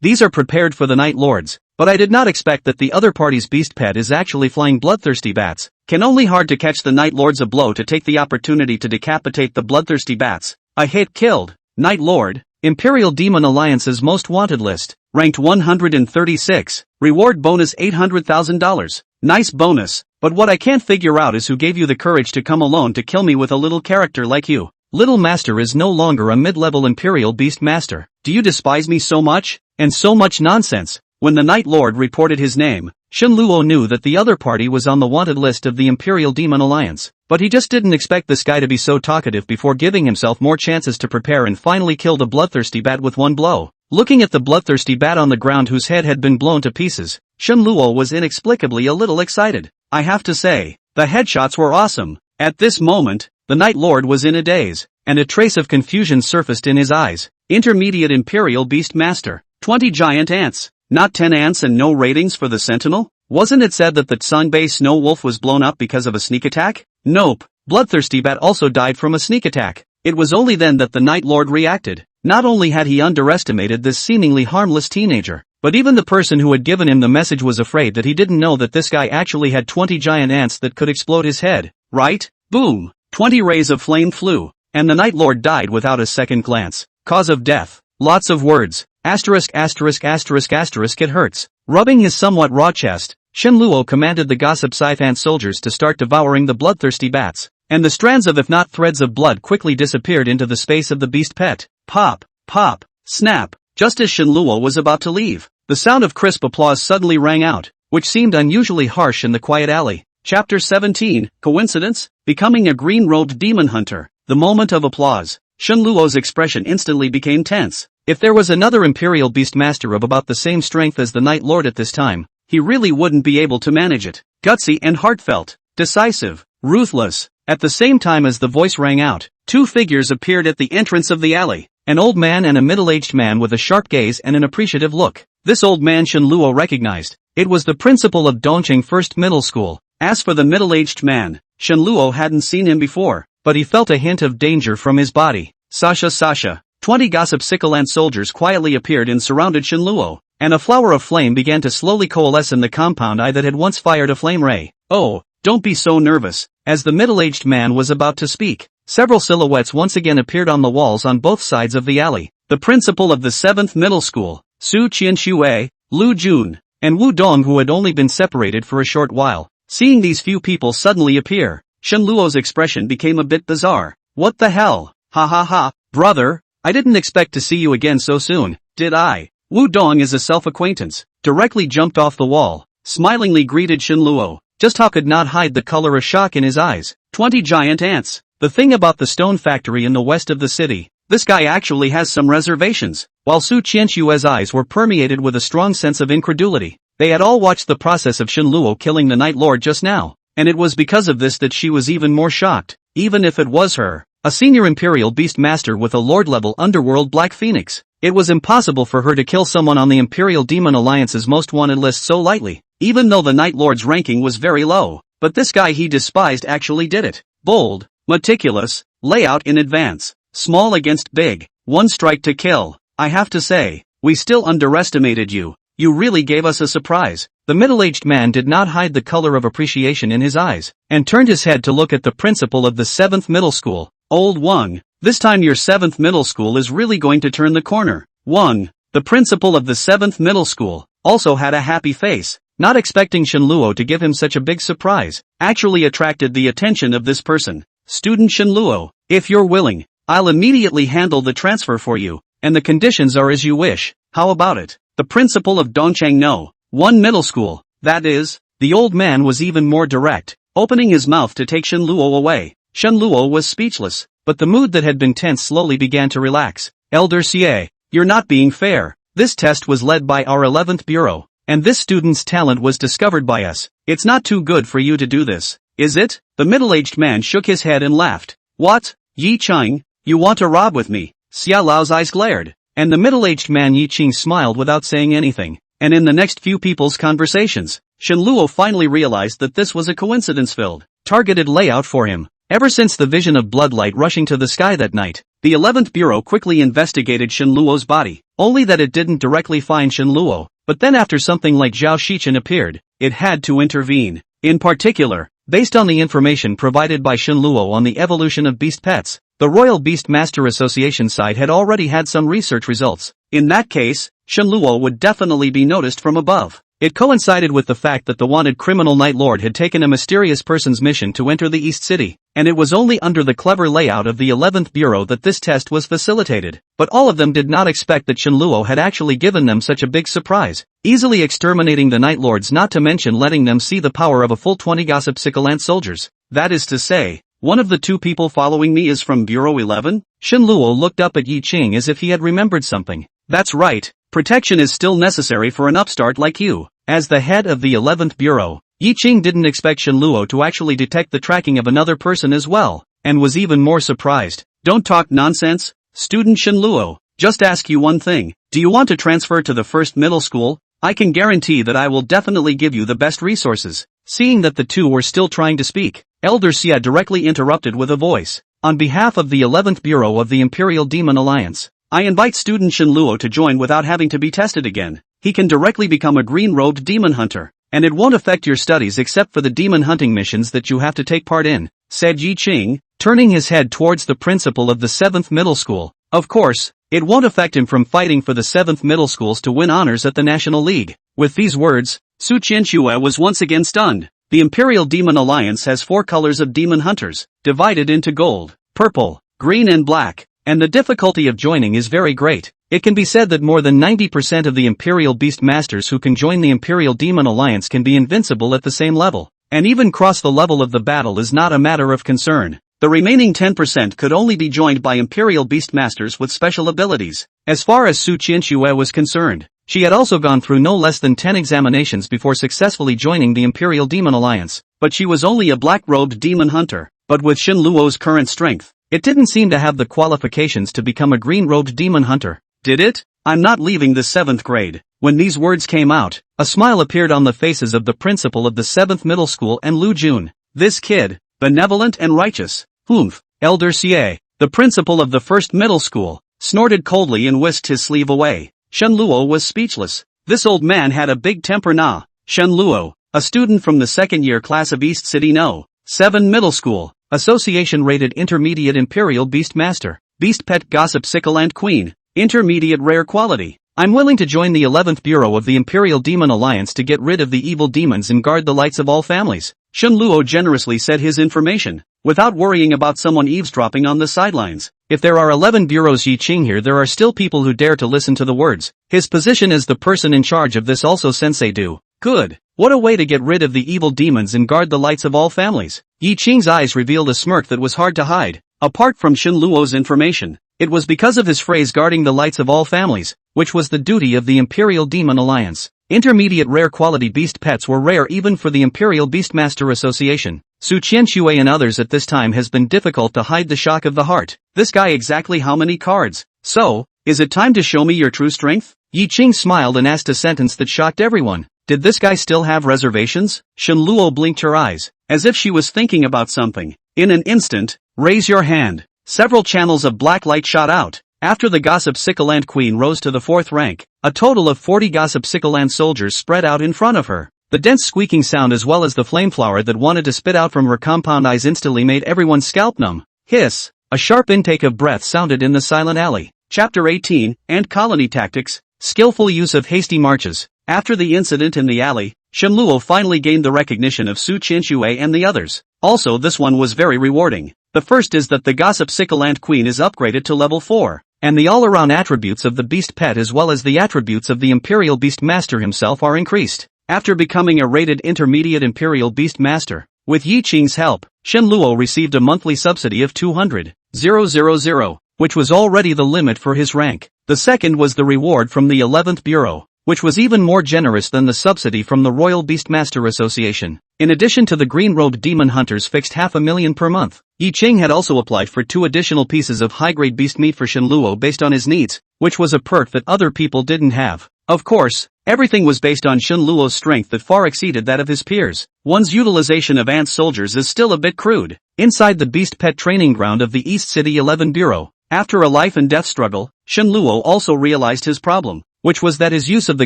these are prepared for the Night Lords, but I did not expect that the other party's beast pet is actually flying bloodthirsty bats. Can only hard to catch the Night Lords a blow to take the opportunity to decapitate the bloodthirsty bats. A hit killed. Night Lord, Imperial Demon Alliance's most wanted list, ranked 136, reward bonus $800,000. Nice bonus, but what I can't figure out is who gave you the courage to come alone to kill me with a little character like you. Little Master is no longer a mid-level Imperial Beast Master. Do you despise me so much? And so much nonsense. When the Night Lord reported his name, Shen Luo knew that the other party was on the wanted list of the Imperial Demon Alliance, but he just didn't expect this guy to be so talkative before giving himself more chances to prepare and finally kill the bloodthirsty bat with one blow. Looking at the bloodthirsty bat on the ground whose head had been blown to pieces, Shen Luo was inexplicably a little excited. I have to say, the headshots were awesome. At this moment, the Night Lord was in a daze, and a trace of confusion surfaced in his eyes. Intermediate Imperial Beast Master, 20 giant ants, not 10 ants and no ratings for the Sentinel? Wasn't it said that the Songbei Snow Wolf was blown up because of a sneak attack? Nope, Bloodthirsty Bat also died from a sneak attack. It was only then that the Night Lord reacted. Not only had he underestimated this seemingly harmless teenager, but even the person who had given him the message was afraid that he didn't know that this guy actually had 20 giant ants that could explode his head. Right? Boom! 20 rays of flame flew, and the Night Lord died without a second glance. Cause of death. Lots of words. Asterisk asterisk asterisk asterisk it hurts. Rubbing his somewhat raw chest, Shen Luo commanded the gossip scythe ant soldiers to start devouring the bloodthirsty bats, and the strands of if not threads of blood quickly disappeared into the space of the beast pet. Pop, pop, snap. Just as Shen Luo was about to leave, the sound of crisp applause suddenly rang out, which seemed unusually harsh in the quiet alley. Chapter 17, Coincidence? Becoming a green-robed demon hunter. The moment of applause, Shen Luo's expression instantly became tense. If there was another Imperial Beastmaster of about the same strength as the Night Lord at this time, he really wouldn't be able to manage it. Gutsy and heartfelt, decisive, ruthless. At the same time as the voice rang out, two figures appeared at the entrance of the alley, an old man and a middle-aged man with a sharp gaze and an appreciative look. This old man Shen Luo recognized. It was the principal of Dongqing First Middle School. As for the middle-aged man, Shen Luo hadn't seen him before, but he felt a hint of danger from his body. Sasha. 20 gossip sickle ant soldiers quietly appeared and surrounded Shen Luo, and a flower of flame began to slowly coalesce in the compound eye that had once fired a flame ray. Oh, don't be so nervous. As the middle-aged man was about to speak, several silhouettes once again appeared on the walls on both sides of the alley. The principal of the 7th Middle School, Su Qianxue, Lu Jun, and Wu Dong, who had only been separated for a short while. Seeing these few people suddenly appear, Shen Luo's expression became a bit bizarre. What the hell? Ha ha ha, brother, I didn't expect to see you again so soon, did I? Wu Dong is a self-acquaintance, directly jumped off the wall, smilingly greeted Shen Luo. Just how could not hide the color of shock in his eyes. 20 giant ants. The thing about the stone factory in the west of the city, this guy actually has some reservations. While Su Qianxue's eyes were permeated with a strong sense of incredulity, they had all watched the process of Shen Luo killing the Night Lord just now, and it was because of this that she was even more shocked, even if it was her, a senior Imperial Beast Master with a Lord-level underworld Black Phoenix. It was impossible for her to kill someone on the Imperial Demon Alliance's most wanted list so lightly, even though the Night Lord's ranking was very low. But this guy he despised actually did it. Bold, meticulous, layout in advance, small against big, one strike to kill. I have to say, we still underestimated you. You really gave us a surprise. The middle-aged man did not hide the color of appreciation in his eyes, and turned his head to look at the principal of the 7th Middle School, Old Wang. This time your 7th Middle School is really going to turn the corner. Wang, the principal of the 7th Middle School, also had a happy face, not expecting Shen Luo to give him such a big surprise, actually attracted the attention of this person. Student Shen Luo, if you're willing, I'll immediately handle the transfer for you, and the conditions are as you wish. How about it? The principal of Dongchang No. 1 Middle School, that is, the old man was even more direct, opening his mouth to take Shen Luo away. Shen Luo was speechless, but the mood that had been tense slowly began to relax. Elder Xie, you're not being fair. This test was led by our 11th Bureau, and this student's talent was discovered by us. It's not too good for you to do this, is it? The middle-aged man shook his head and laughed. What? Yi Cheng, you want to rob with me? Xia Lao's eyes glared, and the middle-aged man Yi Cheng smiled without saying anything. And in the next few people's conversations, Shen Luo finally realized that this was a coincidence-filled, targeted layout for him. Ever since the vision of bloodlight rushing to the sky that night, the 11th Bureau quickly investigated Shen Luo's body, only that it didn't directly find Shen Luo, but then after something like Zhao Shichen appeared, it had to intervene. In particular, based on the information provided by Shen Luo on the evolution of beast pets, the Royal Beast Master Association side had already had some research results. In that case, Shen Luo would definitely be noticed from above. It coincided with the fact that the wanted criminal Night Lord had taken a mysterious person's mission to enter the East City, and it was only under the clever layout of the 11th Bureau that this test was facilitated. But all of them did not expect that Shen Luo had actually given them such a big surprise, easily exterminating the Night Lords, not to mention letting them see the power of a full 20 gossip Sicalant soldiers. That is to say, one of the two people following me is from Bureau 11? Shen Luo looked up at Yi Cheng as if he had remembered something. That's right. Protection is still necessary for an upstart like you. As the head of the 11th Bureau, Yi Cheng didn't expect Shen Luo to actually detect the tracking of another person as well, and was even more surprised. Don't talk nonsense, student Shen Luo. Just ask you one thing. Do you want to transfer to the first middle school? I can guarantee that I will definitely give you the best resources. Seeing that the two were still trying to speak, Elder Xia directly interrupted with a voice. On behalf of the 11th Bureau of the Imperial Demon Alliance, I invite student Shen Luo to join without having to be tested again. He can directly become a green-robed demon hunter, and it won't affect your studies except for the demon hunting missions that you have to take part in, said Yi Cheng, turning his head towards the principal of the 7th middle school. Of course, it won't affect him from fighting for the 7th middle schools to win honors at the National League. With these words, Su Qianxue was once again stunned. The Imperial Demon Alliance has 4 colors of demon hunters, divided into gold, purple, green and black. And the difficulty of joining is very great. It can be said that more than 90% of the Imperial Beast Masters who can join the Imperial Demon Alliance can be invincible at the same level, and even cross the level of the battle is not a matter of concern. The remaining 10% could only be joined by Imperial Beast Masters with special abilities. As far as Su Qianxue was concerned, she had also gone through no less than 10 examinations before successfully joining the Imperial Demon Alliance, but she was only a black-robed demon hunter. But with Shen Luo's current strength, it didn't seem to have the qualifications to become a green-robed demon hunter, did it? I'm not leaving the 7th grade. When these words came out, a smile appeared on the faces of the principal of the 7th middle school and Lu Jun. This kid, benevolent and righteous. Humph. Elder Xie, the principal of the 1st middle school, snorted coldly and whisked his sleeve away. Shen Luo was speechless. This old man had a big temper nah. Shen Luo, a student from the 2nd year class of East City No. 7 middle school. Association rated Intermediate Imperial Beast Master, Beast Pet Gossip Sicalant Queen, Intermediate Rare Quality. I'm willing to join the 11th Bureau of the Imperial Demon Alliance to get rid of the evil demons and guard the lights of all families. Shen Luo generously said his information, without worrying about someone eavesdropping on the sidelines. If there are 11 bureaus Yi Cheng here, there are still people who dare to listen to the words. His position as the person in charge of this also sensei do. Good. What a way to get rid of the evil demons and guard the lights of all families. Yi Cheng's eyes revealed a smirk that was hard to hide. Apart from Shen Luo's information, it was because of his phrase guarding the lights of all families, which was the duty of the Imperial Demon Alliance. Intermediate rare quality beast pets were rare even for the Imperial Beastmaster Association. Su Qianxue and others at this time has been difficult to hide the shock of the heart. This guy exactly how many cards? So, is it time to show me your true strength? Yi Cheng smiled and asked a sentence that shocked everyone. Did this guy still have reservations? Shen Luo blinked her eyes, as if she was thinking about something. In an instant, raise your hand. Several channels of black light shot out. After the Gossip Sicalant Queen rose to the 4th rank, a total of 40 Gossip Sicalant soldiers spread out in front of her. The dense squeaking sound as well as the flameflower that wanted to spit out from her compound eyes instantly made everyone's scalp numb. Hiss! A sharp intake of breath sounded in the silent alley. Chapter 18, Ant Colony Tactics, Skillful Use of Hasty Marches. After the incident in the alley, Shen Luo finally gained the recognition of Su Qianxue and the others. Also this one was very rewarding. The first is that the Gossip Sicalant Queen is upgraded to level 4, and the all-around attributes of the Beast Pet as well as the attributes of the Imperial Beast Master himself are increased. After becoming a rated intermediate Imperial Beast Master, with Yi Qing's help, Shen Luo received a monthly subsidy of 200,000, which was already the limit for his rank. The second was the reward from the 11th Bureau, which was even more generous than the subsidy from the Royal Beastmaster Association. In addition to the green-robed demon hunters fixed $500,000 per month, Yi Qing had also applied for 2 additional pieces of high-grade beast meat for Shen Luo based on his needs, which was a perk that other people didn't have. Of course, everything was based on Shen Luo's strength that far exceeded that of his peers. One's utilization of ant soldiers is still a bit crude. Inside the beast pet training ground of the East City 11 Bureau, after a life-and-death struggle, Shen Luo also realized his problem, which was that his use of the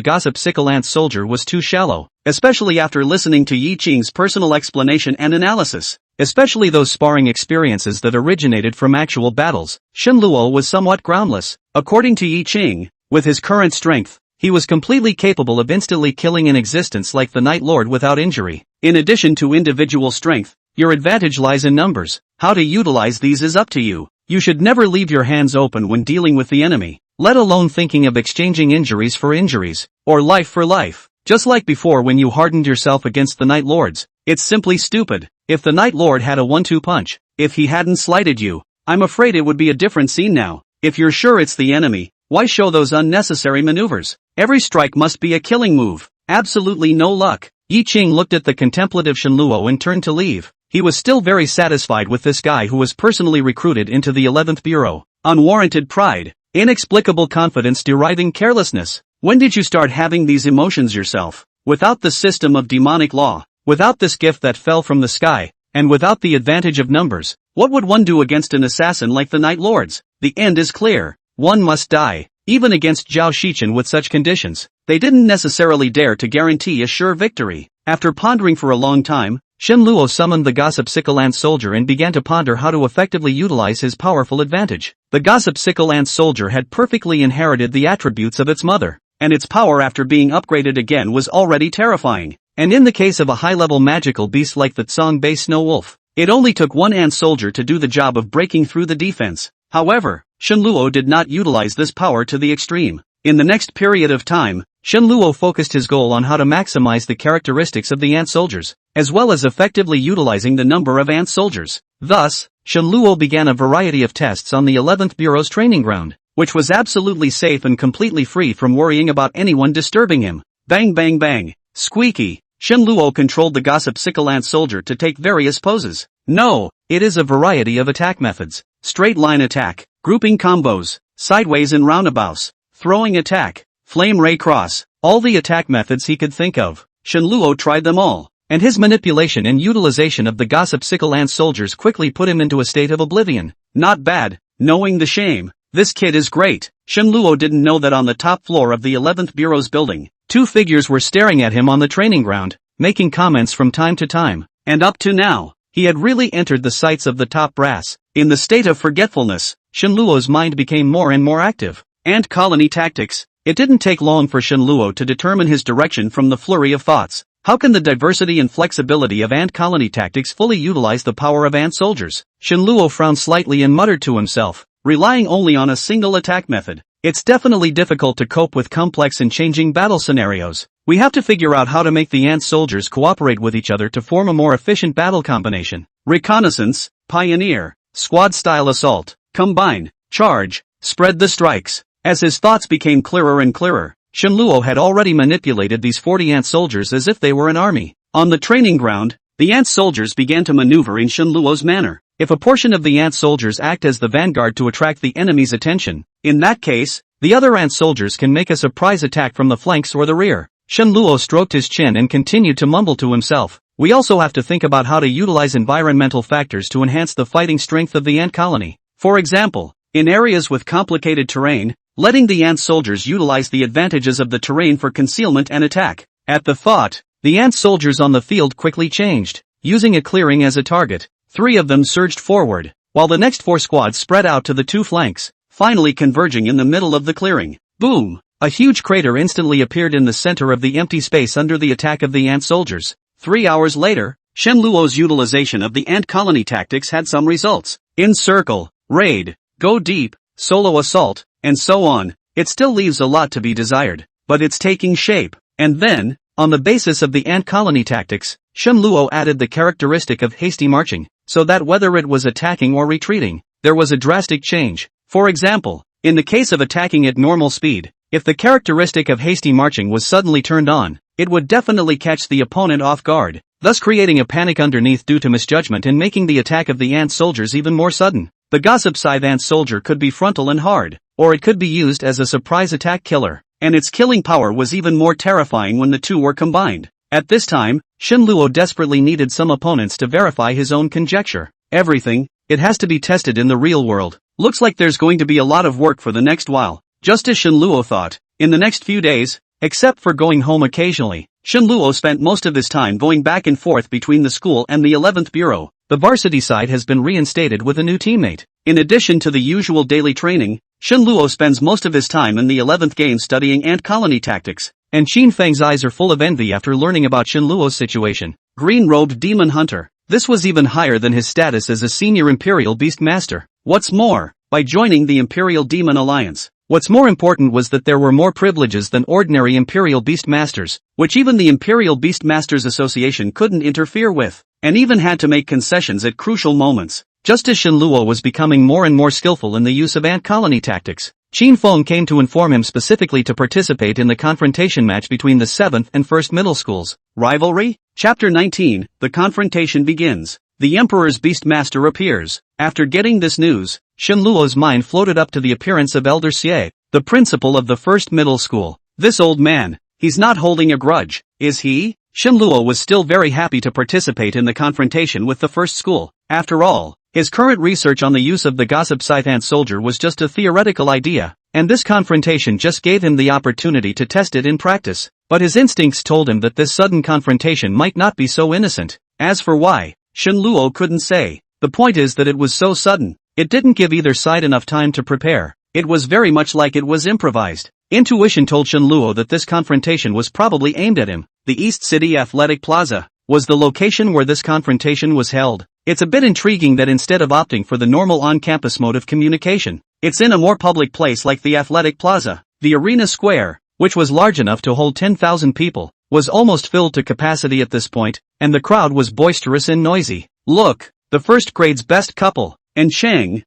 gossip sickle ant soldier was too shallow, especially after listening to Yi Qing's personal explanation and analysis, especially those sparring experiences that originated from actual battles. Shen Luo was somewhat groundless. According to Yi Qing, with his current strength, he was completely capable of instantly killing an existence like the Night Lord without injury. In addition to individual strength, your advantage lies in numbers. How to utilize these is up to you. You should never leave your hands open when dealing with the enemy, let alone thinking of exchanging injuries for injuries, or life for life. Just like before when you hardened yourself against the Night Lords, it's simply stupid. If the Night Lord had a 1-2 punch, if he hadn't slighted you, I'm afraid it would be a different scene now. If you're sure it's the enemy, why show those unnecessary maneuvers? Every strike must be a killing move. Absolutely no luck. Yi Qing looked at the contemplative Shen Luo and turned to leave. He was still very satisfied with this guy who was personally recruited into the 11th Bureau. Unwarranted pride, inexplicable confidence deriving carelessness. When did you start having these emotions yourself? Without the system of demonic law, without this gift that fell from the sky, and without the advantage of numbers, what would one do against an assassin like the Night Lords? The end is clear. One must die. Even against Zhao Shichen with such conditions, they didn't necessarily dare to guarantee a sure victory. After pondering for a long time, Shen Luo summoned the gossip sickle ant soldier and began to ponder how to effectively utilize his powerful advantage. The gossip sickle ant soldier had perfectly inherited the attributes of its mother, and its power after being upgraded again was already terrifying. And in the case of a high-level magical beast like the Tsang-Bei Snow Wolf, it only took one ant soldier to do the job of breaking through the defense. However, Shen Luo did not utilize this power to the extreme. In the next period of time, Shen Luo focused his goal on how to maximize the characteristics of the ant soldiers, as well as effectively utilizing the number of ant soldiers. Thus, Shen Luo began a variety of tests on the 11th Bureau's training ground, which was absolutely safe and completely free from worrying about anyone disturbing him. Bang bang bang. Squeaky. Shen Luo controlled the gossip sickle ant soldier to take various poses. No, it is a variety of attack methods. Straight line attack, grouping combos, sideways and roundabouts, throwing attack, flame ray cross, all the attack methods he could think of. Shen Luo tried them all, and his manipulation and utilization of the gossip sickle ant soldiers quickly put him into a state of oblivion. Not bad, knowing the shame. This kid is great. Shen Luo didn't know that on the top floor of the 11th Bureau's building, 2 figures were staring at him on the training ground, making comments from time to time, and up to now, he had really entered the sights of the top brass. In the state of forgetfulness, Shen Luo's mind became more and more active. Ant colony tactics. It didn't take long for Shen Luo to determine his direction from the flurry of thoughts. How can the diversity and flexibility of ant colony tactics fully utilize the power of ant soldiers? Shen Luo frowned slightly and muttered to himself, relying only on a single attack method. It's definitely difficult to cope with complex and changing battle scenarios. We have to figure out how to make the ant soldiers cooperate with each other to form a more efficient battle combination. Reconnaissance, pioneer, squad-style assault, combine, charge, spread the strikes. As his thoughts became clearer and clearer, Shen Luo had already manipulated these 40 ant soldiers as if they were an army. On the training ground, the ant soldiers began to maneuver in Shen Luo's manner. If a portion of the ant soldiers act as the vanguard to attract the enemy's attention, in that case, the other ant soldiers can make a surprise attack from the flanks or the rear. Shen Luo stroked his chin and continued to mumble to himself. We also have to think about how to utilize environmental factors to enhance the fighting strength of the ant colony. For example, in areas with complicated terrain, letting the ant soldiers utilize the advantages of the terrain for concealment and attack. At the thought, the ant soldiers on the field quickly changed, using a clearing as a target. 3 of them surged forward, while the next 4 squads spread out to the 2 flanks, finally converging in the middle of the clearing. Boom! A huge crater instantly appeared in the center of the empty space under the attack of the ant soldiers. 3 hours later, Shen Luo's utilization of the ant colony tactics had some results. Encircle, raid, go deep, solo assault, and so on. It still leaves a lot to be desired, but it's taking shape. And then, On the basis of the ant colony tactics, Shen Luo added the characteristic of hasty marching, so that whether it was attacking or retreating, there was a drastic change. For example, in the case of attacking at normal speed, if the characteristic of hasty marching was suddenly turned on, it would definitely catch the opponent off guard, thus creating a panic underneath due to misjudgment and making the attack of the ant soldiers even more sudden. The gossip scythe ant soldier could be frontal and hard, or it could be used as a surprise attack killer, and its killing power was even more terrifying when the two were combined. At this time, Shen Luo desperately needed some opponents to verify his own conjecture. Everything, it has to be tested in the real world. Looks like there's going to be a lot of work for the next while, just as Shen Luo thought. In the next few days, except for going home occasionally, Shen Luo spent most of his time going back and forth between the school and the 11th Bureau. The varsity side has been reinstated with a new teammate. In addition to the usual daily training, Shen Luo spends most of his time in the 11th game studying ant colony tactics, and Qin Feng's eyes are full of envy after learning about Shen Luo's situation. Green-robed demon hunter. This was even higher than his status as a senior Imperial Beast Master. What's more, by joining the Imperial Demon Alliance, what's more important was that there were more privileges than ordinary Imperial Beast Masters, which even the Imperial Beast Masters Association couldn't interfere with, and even had to make concessions at crucial moments. Just as Shen Luo was becoming more and more skillful in the use of ant colony tactics, Qin Feng came to inform him specifically to participate in the confrontation match between the 7th and 1st middle schools. Rivalry? Chapter 19, The Confrontation begins. The Emperor's Beast Master appears. After getting this news, Shen Luo's mind floated up to the appearance of Elder Xie, the principal of the 1st middle school. This old man, he's not holding a grudge, is he? Shen Luo was still very happy to participate in the confrontation with the 1st school. After all, his current research on the use of the gossip scythe ant soldier was just a theoretical idea, and this confrontation just gave him the opportunity to test it in practice. But his instincts told him that this sudden confrontation might not be so innocent. As for why, Shen Luo couldn't say. The point is that it was so sudden, it didn't give either side enough time to prepare. It was very much like it was improvised. Intuition told Shen Luo that this confrontation was probably aimed at him. The East City Athletic Plaza was the location where this confrontation was held. It's a bit intriguing that instead of opting for the normal on-campus mode of communication, it's in a more public place like the Athletic Plaza. The arena square, which was large enough to hold 10,000 people, was almost filled to capacity at this point, and the crowd was boisterous and noisy. Look, the 1st grade's best couple, and Zhang,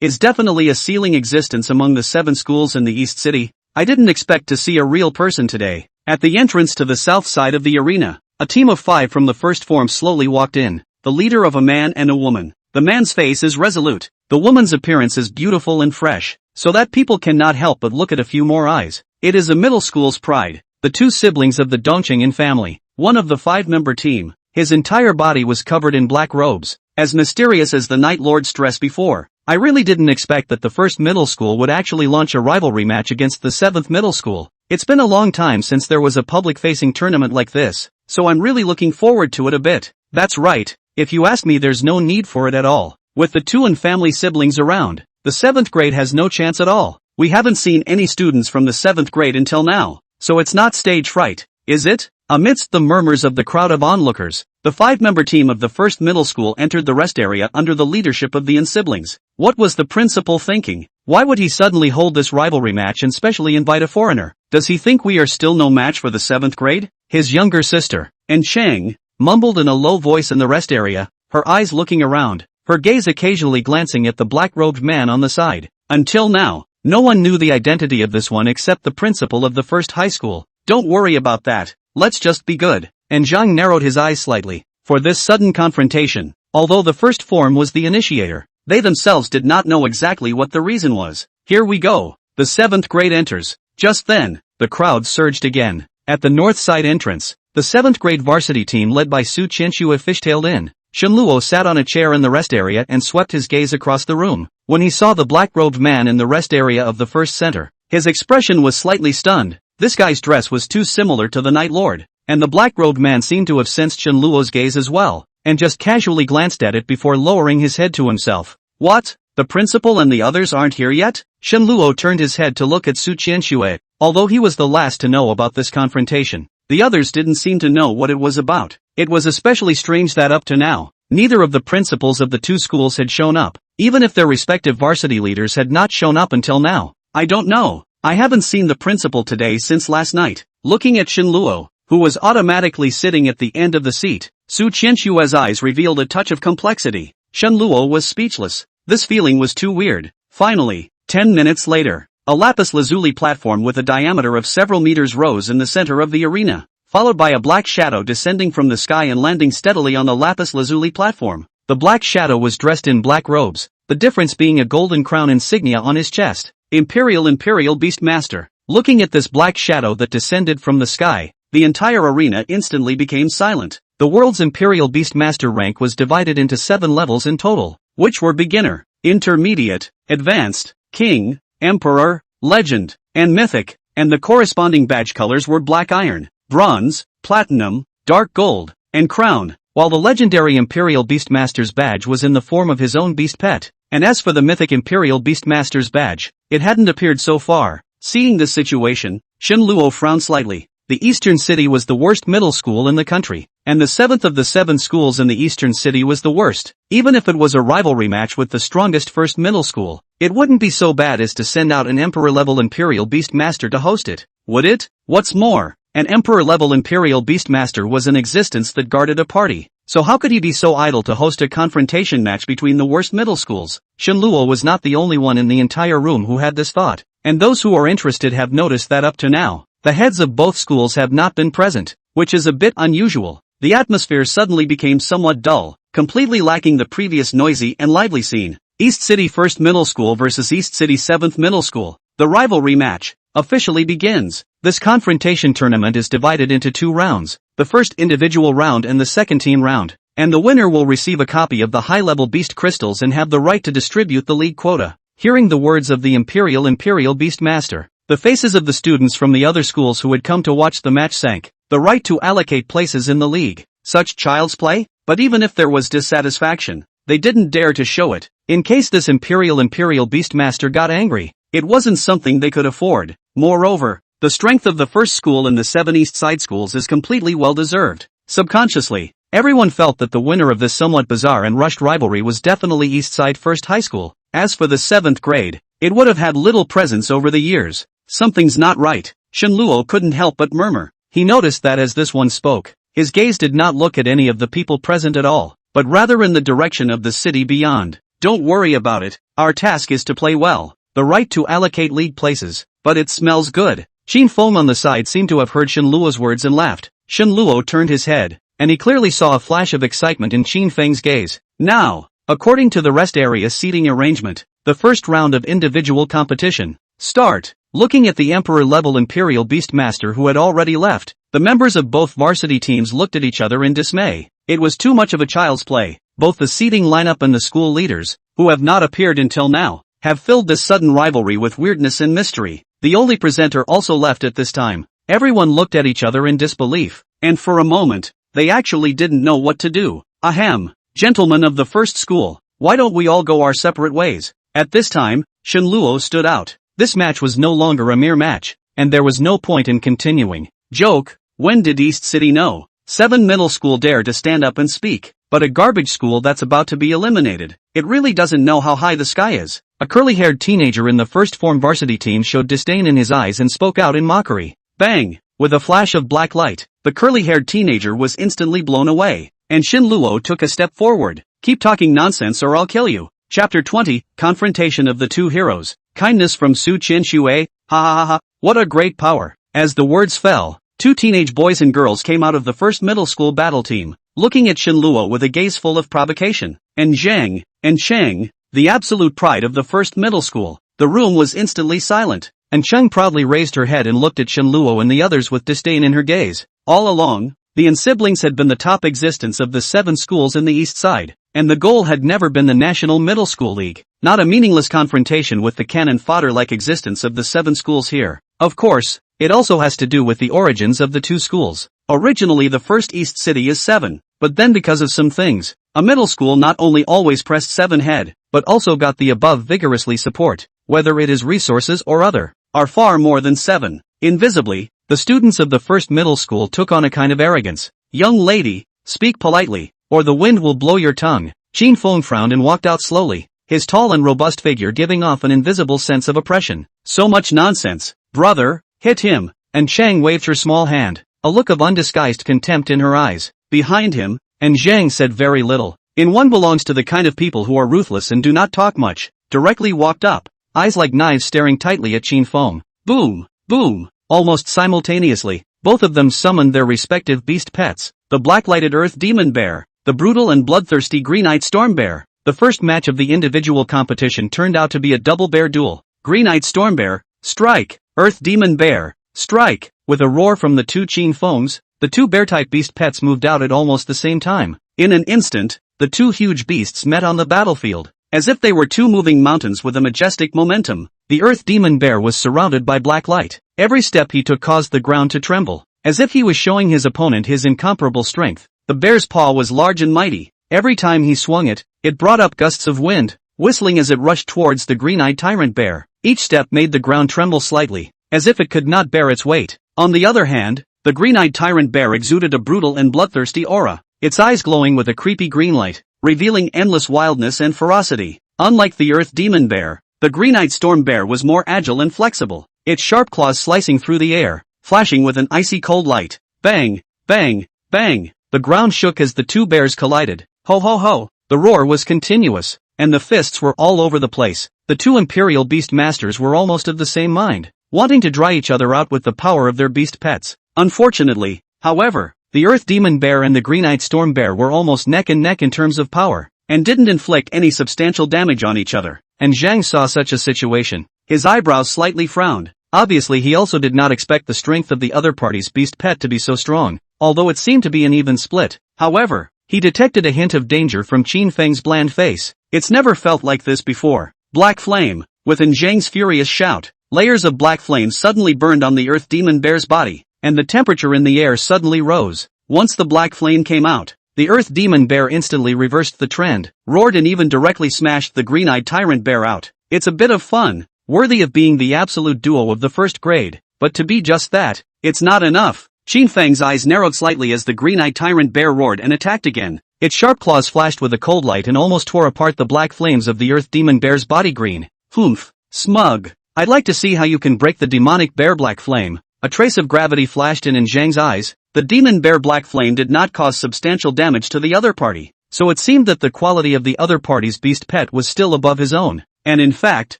is definitely a ceiling existence among the 7 schools in the East City. I didn't expect to see a real person today. At the entrance to the south side of the arena, a team of 5 from the 1st form slowly walked in, the leader of a man and a woman. The man's face is resolute, the woman's appearance is beautiful and fresh, so that people cannot help but look at a few more eyes. It is a middle school's pride, the 2 siblings of the Dongqing family, one of the 5-member team. His entire body was covered in black robes, as mysterious as the Night Lord's dress before. I really didn't expect that the 1st middle school would actually launch a rivalry match against the 7th middle school. It's been a long time since there was a public-facing tournament like this, so I'm really looking forward to it a bit. That's right, if you ask me, there's no need for it at all. With the 2 and family siblings around, the 7th grade has no chance at all. We haven't seen any students from the 7th grade until now, so it's not stage fright, is it? Amidst the murmurs of the crowd of onlookers, the 5-member team of the 1st middle school entered the rest area under the leadership of the siblings. What was the principal thinking? Why would he suddenly hold this rivalry match and specially invite a foreigner? Does he think we are still no match for the 7th grade? His younger sister, Shang, mumbled in a low voice in the rest area, her eyes looking around, her gaze occasionally glancing at the black-robed man on the side. Until now, no one knew the identity of this one except the principal of the 1st high school. Don't worry about that, let's just be good. And Zhang narrowed his eyes slightly. For this sudden confrontation, although the 1st form was the initiator, they themselves did not know exactly what the reason was. Here we go. The 7th grade enters. Just then, the crowd surged again. At the north side entrance, the 7th grade varsity team led by Su Qianxue fishtailed in. Shen Luo sat on a chair in the rest area and swept his gaze across the room. When he saw the black-robed man in the rest area of the 1st center, his expression was slightly stunned. This guy's dress was too similar to the Night Lord, and the black-robed man seemed to have sensed Shen Luo's gaze as well, and just casually glanced at it before lowering his head to himself. What? The principal and the others aren't here yet? Shen Luo turned his head to look at Su Qianxue. Although he was the last to know about this confrontation, the others didn't seem to know what it was about. It was especially strange that up to now, neither of the principals of the 2 schools had shown up, even if their respective varsity leaders had not shown up until now. I don't know. I haven't seen the principal today since last night. Looking at Shen Luo, who was automatically sitting at the end of the seat. Su Qianshue's eyes revealed a touch of complexity. Shen Luo was speechless. This feeling was too weird. Finally, 10 minutes later, a lapis lazuli platform with a diameter of several meters rose in the center of the arena, followed by a black shadow descending from the sky and landing steadily on the lapis lazuli platform. The black shadow was dressed in black robes, the difference being a golden crown insignia on his chest. Imperial Beastmaster. Looking at this black shadow that descended from the sky, the entire arena instantly became silent. The world's Imperial Beastmaster rank was divided into 7 levels in total, which were beginner, intermediate, advanced, king, emperor, legend, and mythic, and the corresponding badge colors were black iron, bronze, platinum, dark gold, and crown, while the legendary Imperial Beastmaster's badge was in the form of his own beast pet. And as for the mythic Imperial Beastmaster's badge, it hadn't appeared so far. Seeing this situation, Shen Luo frowned slightly. The Eastern City was the worst middle school in the country, and the 7th of the 7 schools in the Eastern City was the worst. Even if it was a rivalry match with the strongest first middle school, it wouldn't be so bad as to send out an Emperor-level Imperial Beastmaster to host it, would it? What's more, an Emperor-level Imperial Beastmaster was in existence that guarded a party. So how could he be so idle to host a confrontation match between the worst middle schools? Shen Luo was not the only one in the entire room who had this thought, and those who are interested have noticed that up to now, the heads of both schools have not been present, which is a bit unusual. The atmosphere suddenly became somewhat dull, completely lacking the previous noisy and lively scene. East City 1st Middle School versus East City 7th Middle School. The rivalry match officially begins. This confrontation tournament is divided into 2 rounds, the first individual round and the second team round, and the winner will receive a copy of the high-level beast crystals and have the right to distribute the league quota. Hearing the words of the Imperial Beastmaster, the faces of the students from the other schools who had come to watch the match sank. The right to allocate places in the league. Such child's play? But even if there was dissatisfaction, they didn't dare to show it, in case this Imperial Beastmaster got angry. It wasn't something they could afford. Moreover, the strength of the first school in the 7 East Side schools is completely well-deserved. Subconsciously, everyone felt that the winner of this somewhat bizarre and rushed rivalry was definitely East Side First High School. As for the 7th grade, it would have had little presence over the years. Something's not right. Shen Luo couldn't help but murmur. He noticed that as this one spoke, his gaze did not look at any of the people present at all, but rather in the direction of the city beyond. Don't worry about it, our task is to play well. The right to allocate league places, but it smells good. Qin Feng on the side seemed to have heard Shen Luo's words and laughed. Shen Luo turned his head, and he clearly saw a flash of excitement in Qin Feng's gaze. Now, according to the rest area seating arrangement, the first round of individual competition. Start. Looking at the Emperor-level Imperial Beastmaster who had already left, the members of both varsity teams looked at each other in dismay. It was too much of a child's play. Both the seating lineup and the school leaders, who have not appeared until now, have filled this sudden rivalry with weirdness and mystery. The only presenter also left at this time. Everyone looked at each other in disbelief, and for a moment, they actually didn't know what to do. Ahem, gentlemen of the first school, why don't we all go our separate ways? At this time, Shen Luo stood out. This match was no longer a mere match, and there was no point in continuing. Joke, when did East City know? 7 middle school dare to stand up and speak, but a garbage school that's about to be eliminated. It really doesn't know how high the sky is. A curly-haired teenager in the first form varsity team showed disdain in his eyes and spoke out in mockery. Bang! With a flash of black light, the curly-haired teenager was instantly blown away, and Shen Luo took a step forward. Keep talking nonsense or I'll kill you. Chapter 20, Confrontation of the Two Heroes. Kindness from Su Qianxue, ha ha ha ha, what a great power. As the words fell, 2 teenage boys and girls came out of the first middle school battle team, looking at Shen Luo with a gaze full of provocation. And Zhang, and Cheng, the absolute pride of the first middle school. The room was instantly silent, and Cheng proudly raised her head and looked at Shen Luo and the others with disdain in her gaze. All along, the siblings had been the top existence of the 7 schools in the east side, and the goal had never been the National Middle School League, not a meaningless confrontation with the cannon fodder-like existence of the 7 schools here. Of course, it also has to do with the origins of the 2 schools. Originally the first East City is 7, but then because of some things, a middle school not only always pressed 7 head, but also got the above vigorously support, whether it is resources or other, are far more than 7. Invisibly, the students of the first middle school took on a kind of arrogance. Young lady, speak politely, or the wind will blow your tongue. Qin Feng frowned and walked out slowly, his tall and robust figure giving off an invisible sense of oppression. So much nonsense, brother, hit him, and Chang waved her small hand. a look of undisguised contempt in her eyes. Behind him, and Zhang said very little. In one belongs to the kind of people who are ruthless and do not talk much, directly walked up, eyes like knives staring tightly at Qin Feng. Boom, boom, almost simultaneously, both of them summoned their respective beast pets, the black-lighted earth demon bear, the brutal and bloodthirsty green-eyed storm bear. The first match of the individual competition turned out to be a double bear duel. Green-eyed storm bear, strike, earth demon bear, strike. With a roar from the two Qin Fengs, the two bear-type beast pets moved out at almost the same time. In an instant, the two huge beasts met on the battlefield. As if they were two moving mountains with a majestic momentum, the earth demon bear was surrounded by black light. Every step he took caused the ground to tremble, as if he was showing his opponent his incomparable strength. The bear's paw was large and mighty. Every time he swung it, it brought up gusts of wind, whistling as it rushed towards the green-eyed tyrant bear. Each step made the ground tremble slightly, as if it could not bear its weight. On the other hand, the green-eyed tyrant bear exuded a brutal and bloodthirsty aura, its eyes glowing with a creepy green light, revealing endless wildness and ferocity. Unlike the earth demon bear, the green-eyed storm bear was more agile and flexible, its sharp claws slicing through the air, flashing with an icy cold light. Bang, bang, bang. The ground shook as the two bears collided. Ho ho ho. The roar was continuous, and the fists were all over the place. The two imperial beast masters were almost of the same mind, wanting to dry each other out with the power of their beast pets. Unfortunately, however, the earth demon bear and the green-eyed storm bear were almost neck and neck in terms of power, and didn't inflict any substantial damage on each other. And Zhang saw such a situation. His eyebrows slightly frowned. Obviously he also did not expect the strength of the other party's beast pet to be so strong, although it seemed to be an even split. However, he detected a hint of danger from Qin Feng's bland face. It's never felt like this before. Black flame. Within Zhang's furious shout, layers of black flame suddenly burned on the earth demon bear's body, and the temperature in the air suddenly rose. Once the black flame came out, the earth demon bear instantly reversed the trend, roared and even directly smashed the green-eyed tyrant bear out. It's a bit of fun, worthy of being the absolute duo of the first grade, but to be just that, it's not enough. Qin Feng's eyes narrowed slightly as the green-eyed tyrant bear roared and attacked again. Its sharp claws flashed with a cold light and almost tore apart the black flames of the earth demon bear's body green. Humph. Smug. I'd like to see how you can break the demonic bear black flame. A trace of gravity flashed in Zhang's eyes. The demon bear black flame did not cause substantial damage to the other party, so it seemed that the quality of the other party's beast pet was still above his own. And in fact,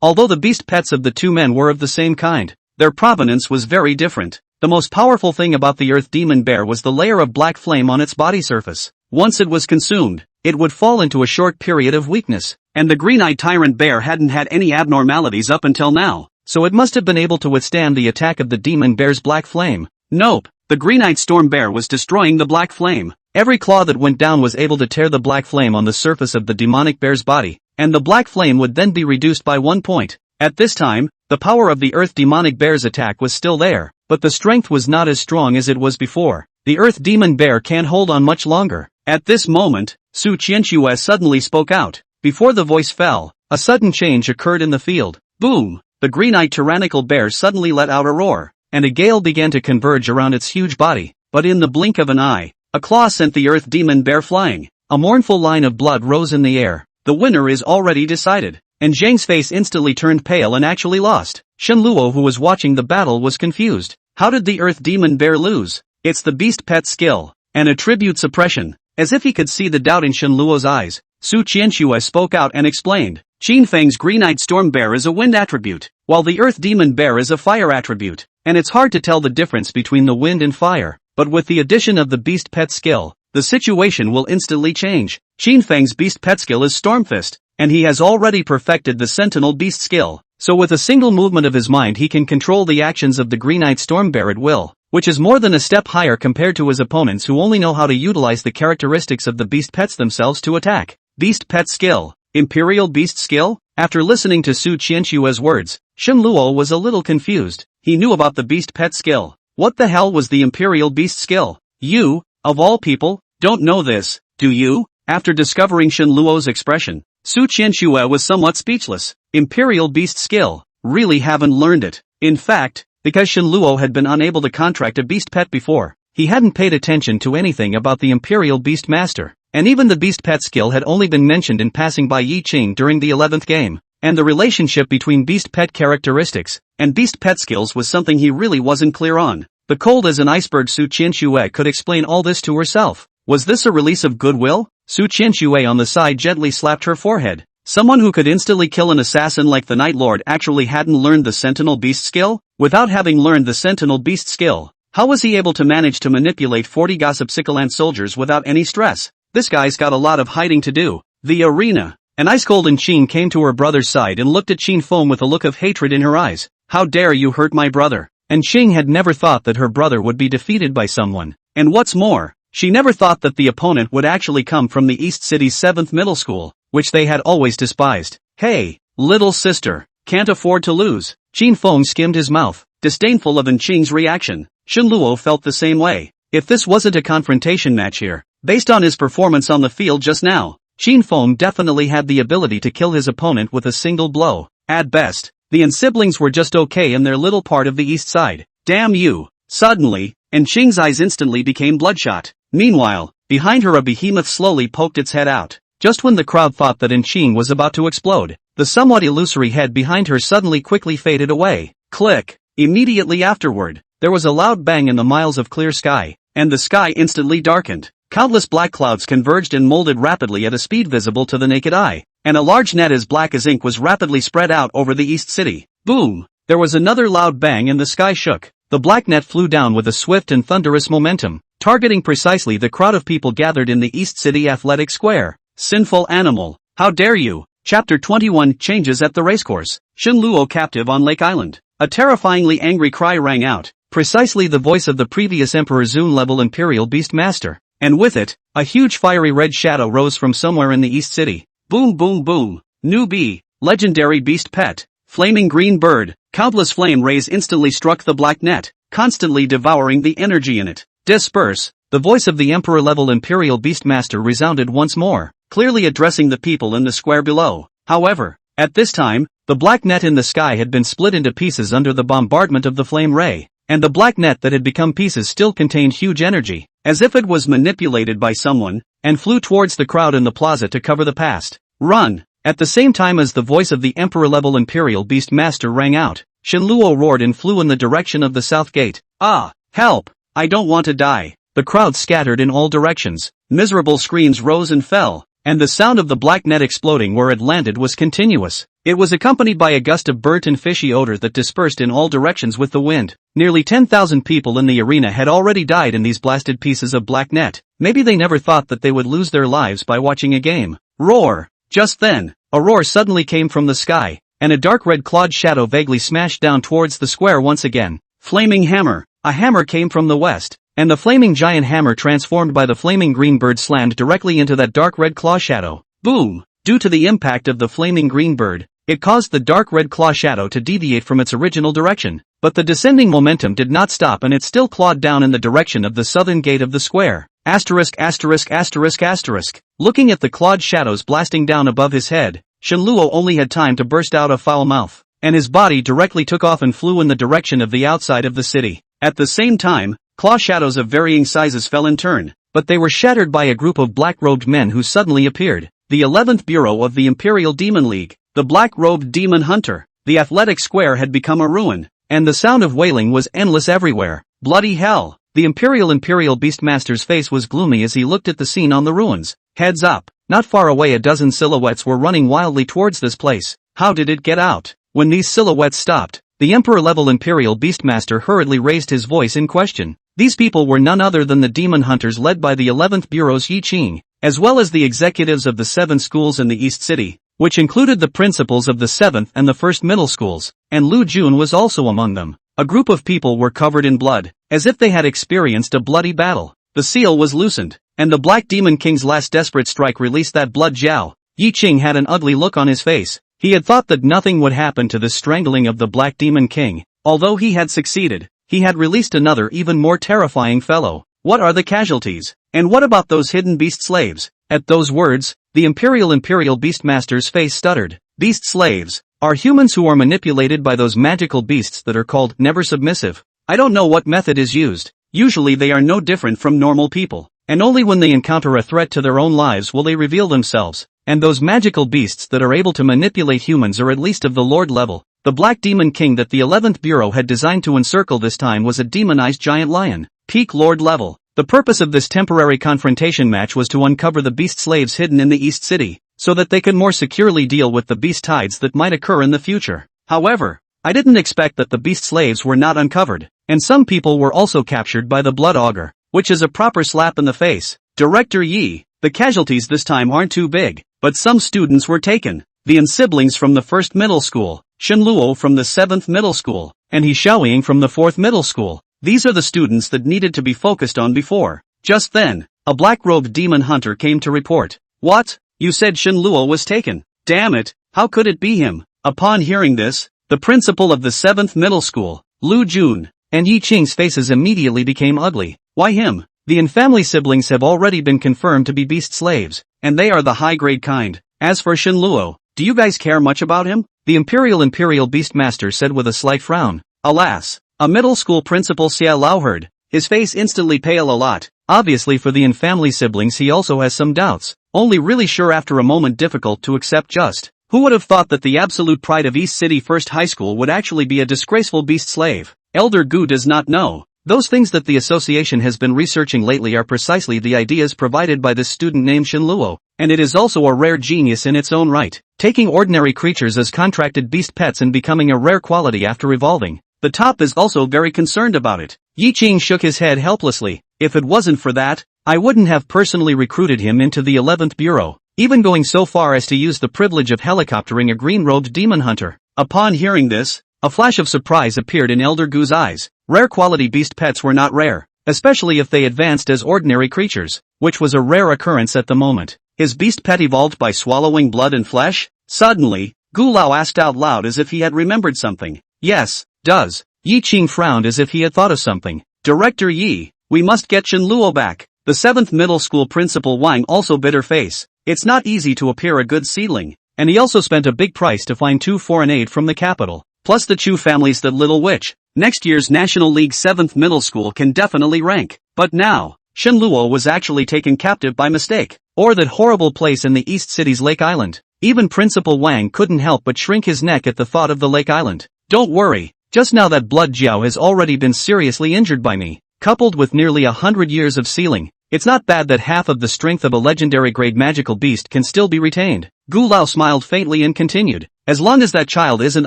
although the beast pets of the two men were of the same kind, their provenance was very different. The most powerful thing about the earth demon bear was the layer of black flame on its body surface. Once it was consumed, it would fall into a short period of weakness, and the green-eyed tyrant bear hadn't had any abnormalities up until now, so it must have been able to withstand the attack of the demon bear's black flame. Nope, the green-eyed storm bear was destroying the black flame. Every claw that went down was able to tear the black flame on the surface of the demonic bear's body, and the black flame would then be reduced by 1 point. At this time, the power of the earth demonic bear's attack was still there, but the strength was not as strong as it was before. The earth demon bear can't hold on much longer. At this moment, Su Qianxue suddenly spoke out. Before the voice fell, a sudden change occurred in the field. Boom! The green-eyed tyrannical bear suddenly let out a roar, and a gale began to converge around its huge body. But in the blink of an eye, a claw sent the earth demon bear flying. A mournful line of blood rose in the air. The winner is already decided. And Zhang's face instantly turned pale and actually lost. Shen Luo, who was watching the battle, was confused. How did the earth demon bear lose? It's the beast pet skill, and attribute suppression. As if he could see the doubt in Shen Luo's eyes, Su Qianxue spoke out and explained. Qin Feng's green-eyed storm bear is a wind attribute, while the earth demon bear is a fire attribute, and it's hard to tell the difference between the wind and fire. But with the addition of the beast pet skill, the situation will instantly change. Qin Feng's beast pet skill is Stormfist, and he has already perfected the sentinel beast skill, so with a single movement of his mind he can control the actions of the green-eyed storm bear at will, which is more than a step higher compared to his opponents who only know how to utilize the characteristics of the beast pets themselves to attack. Beast pet skill. Imperial beast skill? After listening to Su Qianxue's words, Shen Luo was a little confused. He knew about the beast pet skill. What the hell was the imperial beast skill? You, of all people, don't know this, do you? After discovering Shen Luo's expression, Su Qianxue was somewhat speechless. Imperial beast skill. Really haven't learned it. In fact, because Shen Luo had been unable to contract a beast pet before, he hadn't paid attention to anything about the Imperial Beast Master, and even the beast pet skill had only been mentioned in passing by Yi Qing during the 11th game, and the relationship between beast pet characteristics and beast pet skills was something he really wasn't clear on. The cold as an iceberg Su Qianxue could explain all this to herself. Was this a release of goodwill? Su Qianxue on the side gently slapped her forehead. Someone who could instantly kill an assassin like the Night Lord actually hadn't learned the Sentinel Beast skill? Without having learned the Sentinel Beast skill, how was he able to manage to manipulate 40 gossip Sycolant soldiers without any stress? This guy's got a lot of hiding to do. The arena. An ice-cold Qing came to her brother's side and looked at Qin Feng with a look of hatred in her eyes. How dare you hurt my brother? And Qing had never thought that her brother would be defeated by someone. And what's more, she never thought that the opponent would actually come from the East City's 7th middle school, which they had always despised. Hey, little sister, can't afford to lose. Qin Feng skimmed his mouth, disdainful of Qing's reaction. Shen Luo felt the same way. If this wasn't a confrontation match here, based on his performance on the field just now, Qin Feng definitely had the ability to kill his opponent with a single blow. At best, the An siblings were just okay in their little part of the east side. Damn you! Suddenly, Qing's eyes instantly became bloodshot. Meanwhile, behind her a behemoth slowly poked its head out. Just when the crowd thought that Qing was about to explode, the somewhat illusory head behind her suddenly quickly faded away. Click! Immediately afterward, there was a loud bang in the miles of clear sky, and the sky instantly darkened. Countless black clouds converged and molded rapidly at a speed visible to the naked eye, and a large net as black as ink was rapidly spread out over the East City. Boom! There was another loud bang and the sky shook. The black net flew down with a swift and thunderous momentum, targeting precisely the crowd of people gathered in the East City Athletic Square. Sinful animal! How dare you! Chapter 21 Changes at the Racecourse. Shen Luo captive on Lake Island. A terrifyingly angry cry rang out, precisely the voice of the previous Emperor Zune-level Imperial Beast Master. And with it, a huge fiery red shadow rose from somewhere in the East City. Boom boom boom. New bee, legendary beast pet, flaming green bird. Countless flame rays instantly struck the black net, constantly devouring the energy in it. Disperse. The voice of the Emperor-level Imperial Beastmaster resounded once more, clearly addressing the people in the square below. However, at this time, the black net in the sky had been split into pieces under the bombardment of the flame ray, and the black net that had become pieces still contained huge energy, as if it was manipulated by someone, and flew towards the crowd in the plaza to cover the past. Run! At the same time as the voice of the Emperor-level Imperial Beastmaster rang out, Shen Luo roared and flew in the direction of the south gate. Ah! Help! I don't want to die! The crowd scattered in all directions, miserable screams rose and fell, and the sound of the black net exploding where it landed was continuous. It was accompanied by a gust of burnt and fishy odor that dispersed in all directions with the wind. Nearly 10,000 people in the arena had already died in these blasted pieces of black net. Maybe they never thought that they would lose their lives by watching a game. Roar! Just then, a roar suddenly came from the sky, and a dark red clawed shadow vaguely smashed down towards the square once again. Flaming hammer! A hammer came from the west, and the flaming giant hammer transformed by the flaming green bird slammed directly into that dark red claw shadow. Boom! Due to the impact of the flaming green bird, it caused the dark red claw shadow to deviate from its original direction, but the descending momentum did not stop and it still clawed down in the direction of the southern gate of the square. Asterisk asterisk asterisk asterisk. Looking at the clawed shadows blasting down above his head, Shen Luo only had time to burst out a foul mouth, and his body directly took off and flew in the direction of the outside of the city. At the same time, claw shadows of varying sizes fell in turn, but they were shattered by a group of black-robed men who suddenly appeared. The 11th Bureau of the Imperial Demon League, the black-robed demon hunter. The athletic square had become a ruin, and the sound of wailing was endless everywhere. Bloody hell! The Imperial Beastmaster's face was gloomy as he looked at the scene on the ruins. Heads up! Not far away a dozen silhouettes were running wildly towards this place. How did it get out? When these silhouettes stopped, the Emperor-level Imperial Beastmaster hurriedly raised his voice in question. These people were none other than the demon hunters led by the 11th Bureau's Yi Qing, as well as the executives of the 7 schools in the East City, which included the principals of the 7th and the 1st middle schools, and Lu Jun was also among them. A group of people were covered in blood, as if they had experienced a bloody battle. The seal was loosened, and the Black Demon King's last desperate strike released that blood jiao. Yi Qing had an ugly look on his face. He had thought that nothing would happen to the strangling of the Black Demon King. Although he had succeeded, he had released another even more terrifying fellow. What are the casualties? And what about those hidden beast slaves? At those words, the Imperial Beastmaster's face stuttered. Beast slaves are humans who are manipulated by those magical beasts that are called never submissive. I don't know what method is used. Usually they are no different from normal people, and only when they encounter a threat to their own lives will they reveal themselves. And those magical beasts that are able to manipulate humans are at least of the Lord level. The black demon king that the 11th Bureau had designed to encircle this time was a demonized giant lion. Peak Lord level. The purpose of this temporary confrontation match was to uncover the beast slaves hidden in the East City, so that they could more securely deal with the beast tides that might occur in the future. However, I didn't expect that the beast slaves were not uncovered, and some people were also captured by the blood augur, which is a proper slap in the face. Director Yi, the casualties this time aren't too big, but some students were taken. The siblings from the 1st middle school, Shen Luo from the 7th middle school, and He Xiaoying from the 4th middle school. These are the students that needed to be focused on before. Just then, a black-robed demon hunter came to report. What? You said Shen Luo was taken. Damn it, how could it be him? Upon hearing this, the principal of the 7th middle school, Lu Jun, and Yi Qing's faces immediately became ugly. Why him? The family siblings have already been confirmed to be beast slaves, and they are the high-grade kind. As for Shen Luo, do you guys care much about him? The Imperial Beast Master said with a slight frown. Alas, a middle school principal Xia Lao heard. His face instantly pale a lot. Obviously for the family siblings he also has some doubts. Only really sure after a moment difficult to accept just. Who would have thought that the absolute pride of East City First High School would actually be a disgraceful beast slave? Elder Gu does not know. Those things that the association has been researching lately are precisely the ideas provided by this student named Shen Luo, and it is also a rare genius in its own right, taking ordinary creatures as contracted beast pets and becoming a rare quality after evolving. The top is also very concerned about it. Yi Qing shook his head helplessly. If it wasn't for that, I wouldn't have personally recruited him into the 11th Bureau, even going so far as to use the privilege of helicoptering a green-robed demon hunter. Upon hearing this, a flash of surprise appeared in Elder Gu's eyes. Rare quality beast pets were not rare, especially if they advanced as ordinary creatures, which was a rare occurrence at the moment. His beast pet evolved by swallowing blood and flesh? Suddenly, Gu Lao asked out loud as if he had remembered something. Yes, does. Yi Qing frowned as if he had thought of something. Director Yi, we must get Shen Luo back. The 7th middle school principal Wang also bit her face. It's not easy to appear a good seedling, and he also spent a big price to find 2 foreign aid from the capital, plus the Chu families that little witch. Next year's National League 7th middle school can definitely rank. But now, Shen Luo was actually taken captive by mistake, or that horrible place in the East City's Lake Island. Even Principal Wang couldn't help but shrink his neck at the thought of the Lake Island. Don't worry, just now that Blood Jiao has already been seriously injured by me, coupled with nearly 100 years of sealing. It's not bad that half of the strength of a legendary grade magical beast can still be retained. Gu Lao smiled faintly and continued. As long as that child isn't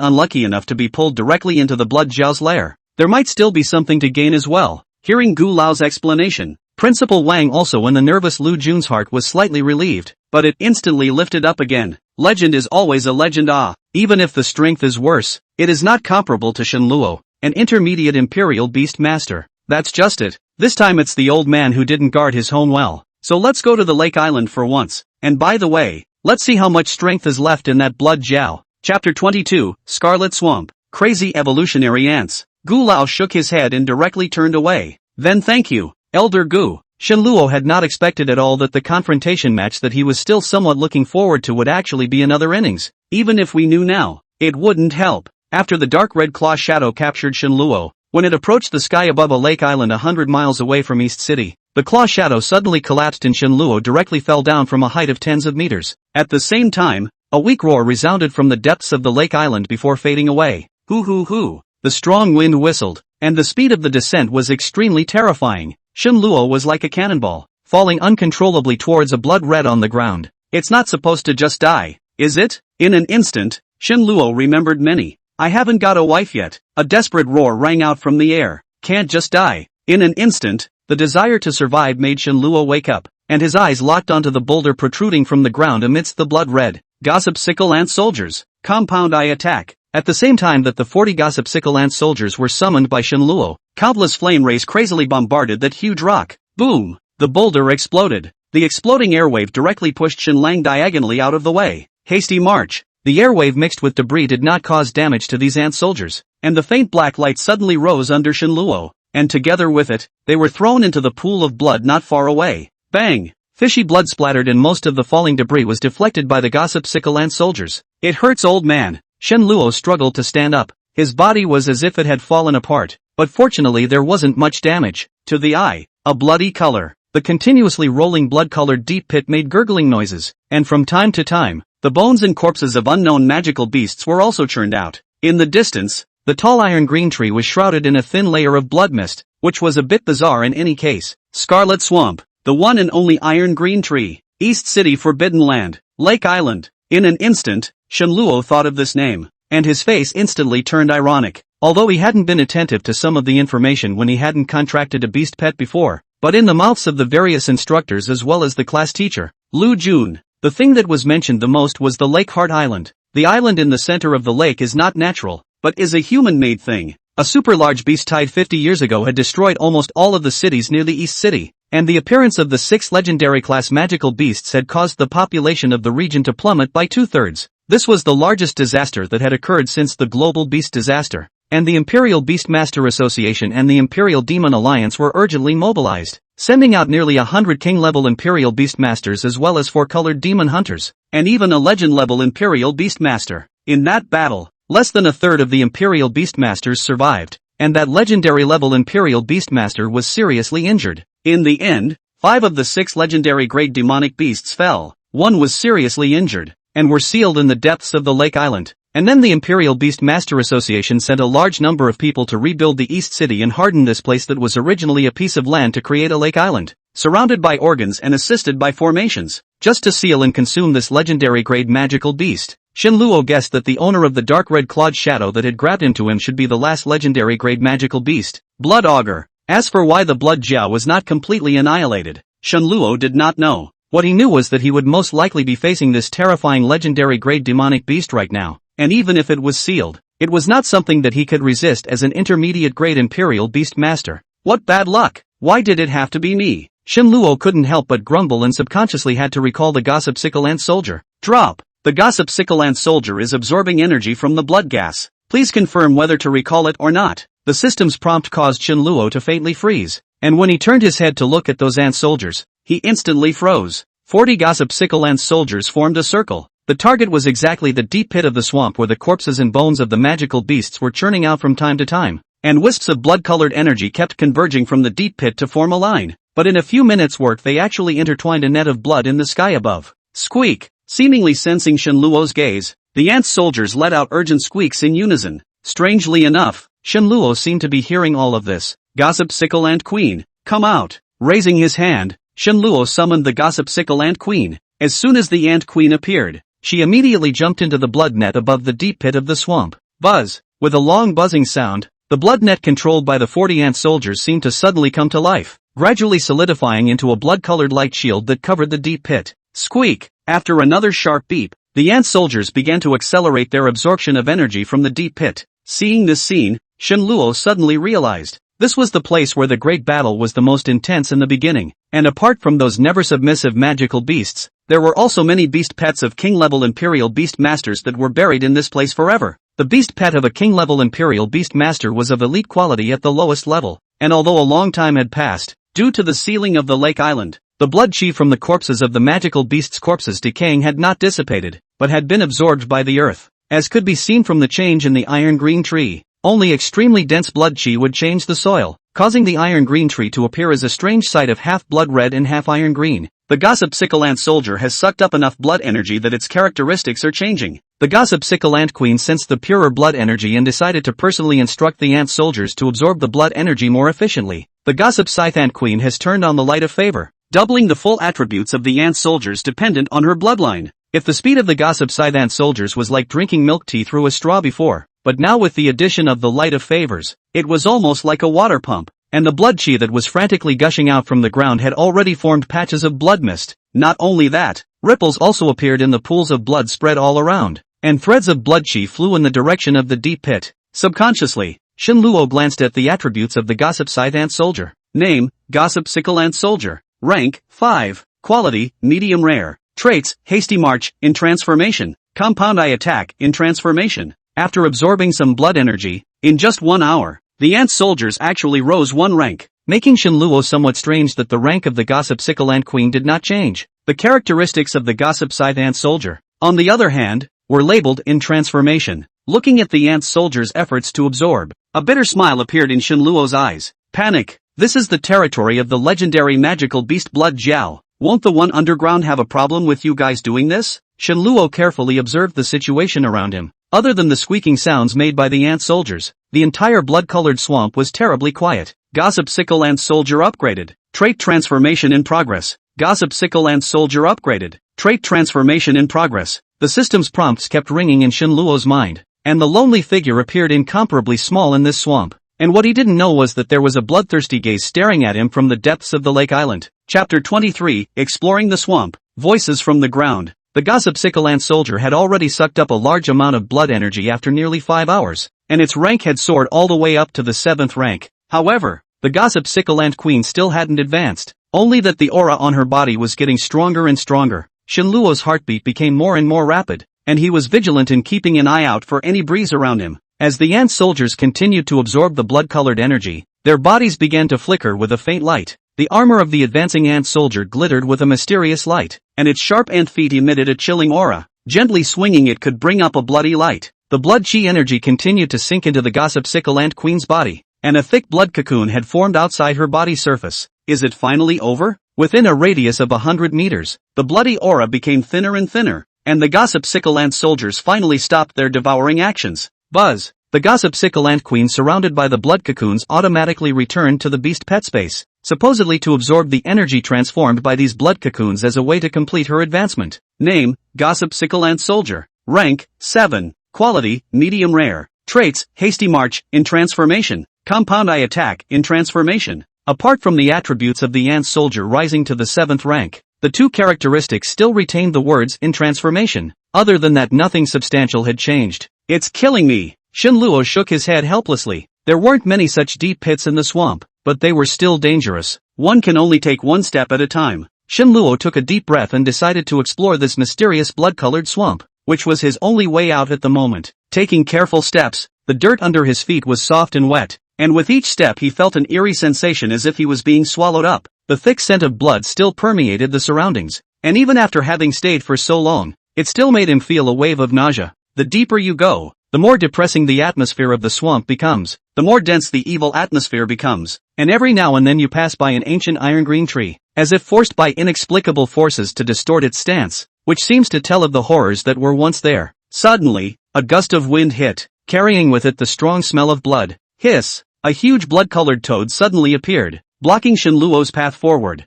unlucky enough to be pulled directly into the Blood Jiao's lair, there might still be something to gain as well. Hearing Gu Lao's explanation, Principal Wang also in the nervous Lu Jun's heart was slightly relieved, but it instantly lifted up again. Legend is always a legend. Even if the strength is worse, it is not comparable to Shen Luo, an intermediate imperial beast master. That's just it. This time it's the old man who didn't guard his home well. So let's go to the Lake Island for once. And by the way, let's see how much strength is left in that Blood Jiao. Chapter 22, Scarlet Swamp. Crazy evolutionary ants. Gu Lao shook his head and directly turned away. Then thank you, Elder Gu. Shen Luo had not expected at all that the confrontation match that he was still somewhat looking forward to would actually be another innings. Even if we knew now, it wouldn't help. After the dark red claw shadow captured Shen Luo, when it approached the sky above a lake island 100 miles away from East City, the claw shadow suddenly collapsed and Shen Luo directly fell down from a height of tens of meters. At the same time, a weak roar resounded from the depths of the lake island before fading away. Hoo hoo hoo. The strong wind whistled, and the speed of the descent was extremely terrifying. Shen Luo was like a cannonball, falling uncontrollably towards a blood red on the ground. It's not supposed to just die, is it? In an instant, Shen Luo remembered many. I haven't got a wife yet. A desperate roar rang out from the air. Can't just die. In an instant, the desire to survive made Shen Luo wake up, and his eyes locked onto the boulder protruding from the ground amidst the blood red. Gossip Sickle Ant Soldiers. Compound Eye Attack. At the same time that the 40 Gossip Sickle Ant Soldiers were summoned by Shen Luo, countless flame rays crazily bombarded that huge rock. Boom! The boulder exploded. The exploding airwave directly pushed Shen Lang diagonally out of the way. Hasty march. The airwave mixed with debris did not cause damage to these ant soldiers, and the faint black light suddenly rose under Shen Luo, and together with it, they were thrown into the pool of blood not far away. Bang! Fishy blood splattered and most of the falling debris was deflected by the Gossip Sickle Ant soldiers. It hurts, old man. Shen Luo struggled to stand up. His body was as if it had fallen apart, but fortunately there wasn't much damage. To the eye, a bloody color. The continuously rolling blood-colored deep pit made gurgling noises, and from time to time, the bones and corpses of unknown magical beasts were also churned out. In the distance, the tall iron green tree was shrouded in a thin layer of blood mist, which was a bit bizarre in any case. Scarlet Swamp, the one and only iron green tree, East City Forbidden Land, Lake Island. In an instant, Shenluo thought of this name, and his face instantly turned ironic. Although he hadn't been attentive to some of the information when he hadn't contracted a beast pet before, but in the mouths of the various instructors as well as the class teacher, Lu Jun, the thing that was mentioned the most was the Lake Heart Island. The island in the center of the lake is not natural, but is a human-made thing. A super large beast tide 50 years ago had destroyed almost all of the cities near the East City, and the appearance of the 6 legendary class magical beasts had caused the population of the region to plummet by 2/3. This was the largest disaster that had occurred since the global beast disaster, and the Imperial Beastmaster Association and the Imperial Demon Alliance were urgently mobilized, sending out nearly 100 king-level Imperial Beastmasters as well as 4-colored demon hunters, and even a legend-level Imperial Beastmaster. In that battle, less than a third of the Imperial Beastmasters survived, and that legendary-level Imperial Beastmaster was seriously injured. In the end, 5 of the 6 legendary great demonic beasts fell, 1 was seriously injured, and were sealed in the depths of the Lake Island. And then the Imperial Beastmaster Association sent a large number of people to rebuild the East City and harden this place that was originally a piece of land to create a lake island, surrounded by organs and assisted by formations, just to seal and consume this legendary grade magical beast. Shenluo guessed that the owner of the dark red clawed shadow that had grabbed into him should be the last legendary grade magical beast, Blood Augur. As for why the Blood Jiao was not completely annihilated, Shenluo did not know. What he knew was that he would most likely be facing this terrifying legendary grade demonic beast right now. And even if it was sealed, it was not something that he could resist as an intermediate grade Imperial Beastmaster. What bad luck! Why did it have to be me? Shenluo couldn't help but grumble and subconsciously had to recall the Gossip Sickle Ant Soldier. Drop! The Gossip Sickle Ant Soldier is absorbing energy from the blood gas. Please confirm whether to recall it or not. The system's prompt caused Shenluo to faintly freeze, and when he turned his head to look at those ant soldiers, he instantly froze. 40 Gossip Sickle Ant Soldiers formed a circle. The target was exactly the deep pit of the swamp where the corpses and bones of the magical beasts were churning out from time to time, and wisps of blood-colored energy kept converging from the deep pit to form a line. But in a few minutes' work they actually intertwined a net of blood in the sky above. Squeak! Seemingly sensing Shenluo's gaze, the ant soldiers let out urgent squeaks in unison. Strangely enough, Shenluo seemed to be hearing all of this. Gossip Sickle Ant Queen, come out! Raising his hand, Shenluo summoned the Gossip Sickle Ant Queen. As soon as the Ant Queen appeared, she immediately jumped into the blood net above the deep pit of the swamp. Buzz! With a long buzzing sound, the blood net controlled by the 40 ant soldiers seemed to suddenly come to life, gradually solidifying into a blood-colored light shield that covered the deep pit. Squeak! After another sharp beep, the ant soldiers began to accelerate their absorption of energy from the deep pit. Seeing this scene, Shenluo suddenly realized, this was the place where the great battle was the most intense in the beginning, and apart from those never-submissive magical beasts, there were also many beast pets of king-level Imperial Beastmasters that were buried in this place forever. The beast pet of a king-level Imperial Beastmaster was of elite quality at the lowest level, and although a long time had passed, due to the sealing of the Lake Island, the blood chi from the corpses of the magical beasts' corpses decaying had not dissipated, but had been absorbed by the earth. As could be seen from the change in the iron green tree, only extremely dense blood chi would change the soil, causing the iron green tree to appear as a strange sight of half blood red and half iron green. The Gossip Sickle Ant Soldier has sucked up enough blood energy that its characteristics are changing. The Gossip Sickle Ant Queen sensed the purer blood energy and decided to personally instruct the ant soldiers to absorb the blood energy more efficiently. The Gossip Scythe Ant Queen has turned on the light of favor, doubling the full attributes of the ant soldiers dependent on her bloodline. If the speed of the Gossip Scythe Ant Soldiers was like drinking milk tea through a straw before, but now with the addition of the light of favors, it was almost like a water pump, and the blood chi that was frantically gushing out from the ground had already formed patches of blood mist. Not only that, ripples also appeared in the pools of blood spread all around, and threads of blood chi flew in the direction of the deep pit. Subconsciously, Shenluo glanced at the attributes of the Gossip Scythe Ant Soldier. Name, Gossip Sickle Ant Soldier. Rank, 5. Quality, medium rare. Traits, Hasty March, in transformation. Compound Eye Attack, in transformation. After absorbing some blood energy, in just 1 hour, the ant soldiers actually rose 1 rank, making Shenluo somewhat strange that the rank of the Gossip Sickle Ant Queen did not change. The characteristics of the Gossip Scythe Ant Soldier, on the other hand, were labeled in transformation. Looking at the ant soldier's efforts to absorb, a bitter smile appeared in Shenluo's eyes. Panic! This is the territory of the legendary magical beast Blood Jiao. Won't the one underground have a problem with you guys doing this? Shenluo carefully observed the situation around him. Other than the squeaking sounds made by the ant soldiers, the entire blood-colored swamp was terribly quiet. Gossip Sickle Ant Soldier upgraded. Trait transformation in progress. Gossip Sickle Ant Soldier upgraded. Trait transformation in progress. The system's prompts kept ringing in Shenluo's mind, and the lonely figure appeared incomparably small in this swamp. And what he didn't know was that there was a bloodthirsty gaze staring at him from the depths of the lake island. Chapter 23, Exploring the Swamp. Voices from the ground. The Gossip Sickle Ant Soldier had already sucked up a large amount of blood energy after nearly 5 hours, and its rank had soared all the way up to the 7th rank. However, the Gossip Sickle Ant Queen still hadn't advanced, only that the aura on her body was getting stronger and stronger. Shenluo's heartbeat became more and more rapid, and he was vigilant in keeping an eye out for any breeze around him. As the ant soldiers continued to absorb the blood-colored energy, their bodies began to flicker with a faint light. The armor of the advancing ant soldier glittered with a mysterious light, and its sharp ant feet emitted a chilling aura. Gently swinging it could bring up a bloody light. The blood chi energy continued to sink into the Gossip Sickle Ant Queen's body, and a thick blood cocoon had formed outside her body surface. Is it finally over? Within a radius of 100 meters, the bloody aura became thinner and thinner, and the Gossip Sickle Ant soldiers finally stopped their devouring actions. Buzz! The Gossip Sickle Ant Queen, surrounded by the blood cocoons, automatically returned to the beast pet space, supposedly to absorb the energy transformed by these blood cocoons as a way to complete her advancement. Name, Gossip Sickle Ant Soldier. Rank, 7. Quality, medium rare. Traits, Hasty March, in transformation. Compound Eye Attack, in transformation. Apart from the attributes of the ant soldier rising to the 7th rank, the two characteristics still retained the words in transformation. Other than that, nothing substantial had changed. It's killing me. Shenluo shook his head helplessly. There weren't many such deep pits in the swamp, but they were still dangerous. One can only take one step at a time. Shenluo took a deep breath and decided to explore this mysterious blood-colored swamp, which was his only way out at the moment. Taking careful steps, the dirt under his feet was soft and wet, and with each step he felt an eerie sensation as if he was being swallowed up. The thick scent of blood still permeated the surroundings, and even after having stayed for so long, it still made him feel a wave of nausea. The deeper you go, the more depressing the atmosphere of the swamp becomes, the more dense the evil atmosphere becomes, and every now and then you pass by an ancient iron-green tree, as if forced by inexplicable forces to distort its stance, which seems to tell of the horrors that were once there. Suddenly, a gust of wind hit, carrying with it the strong smell of blood. Hiss! A huge blood-colored toad suddenly appeared, blocking Shenluo's path forward.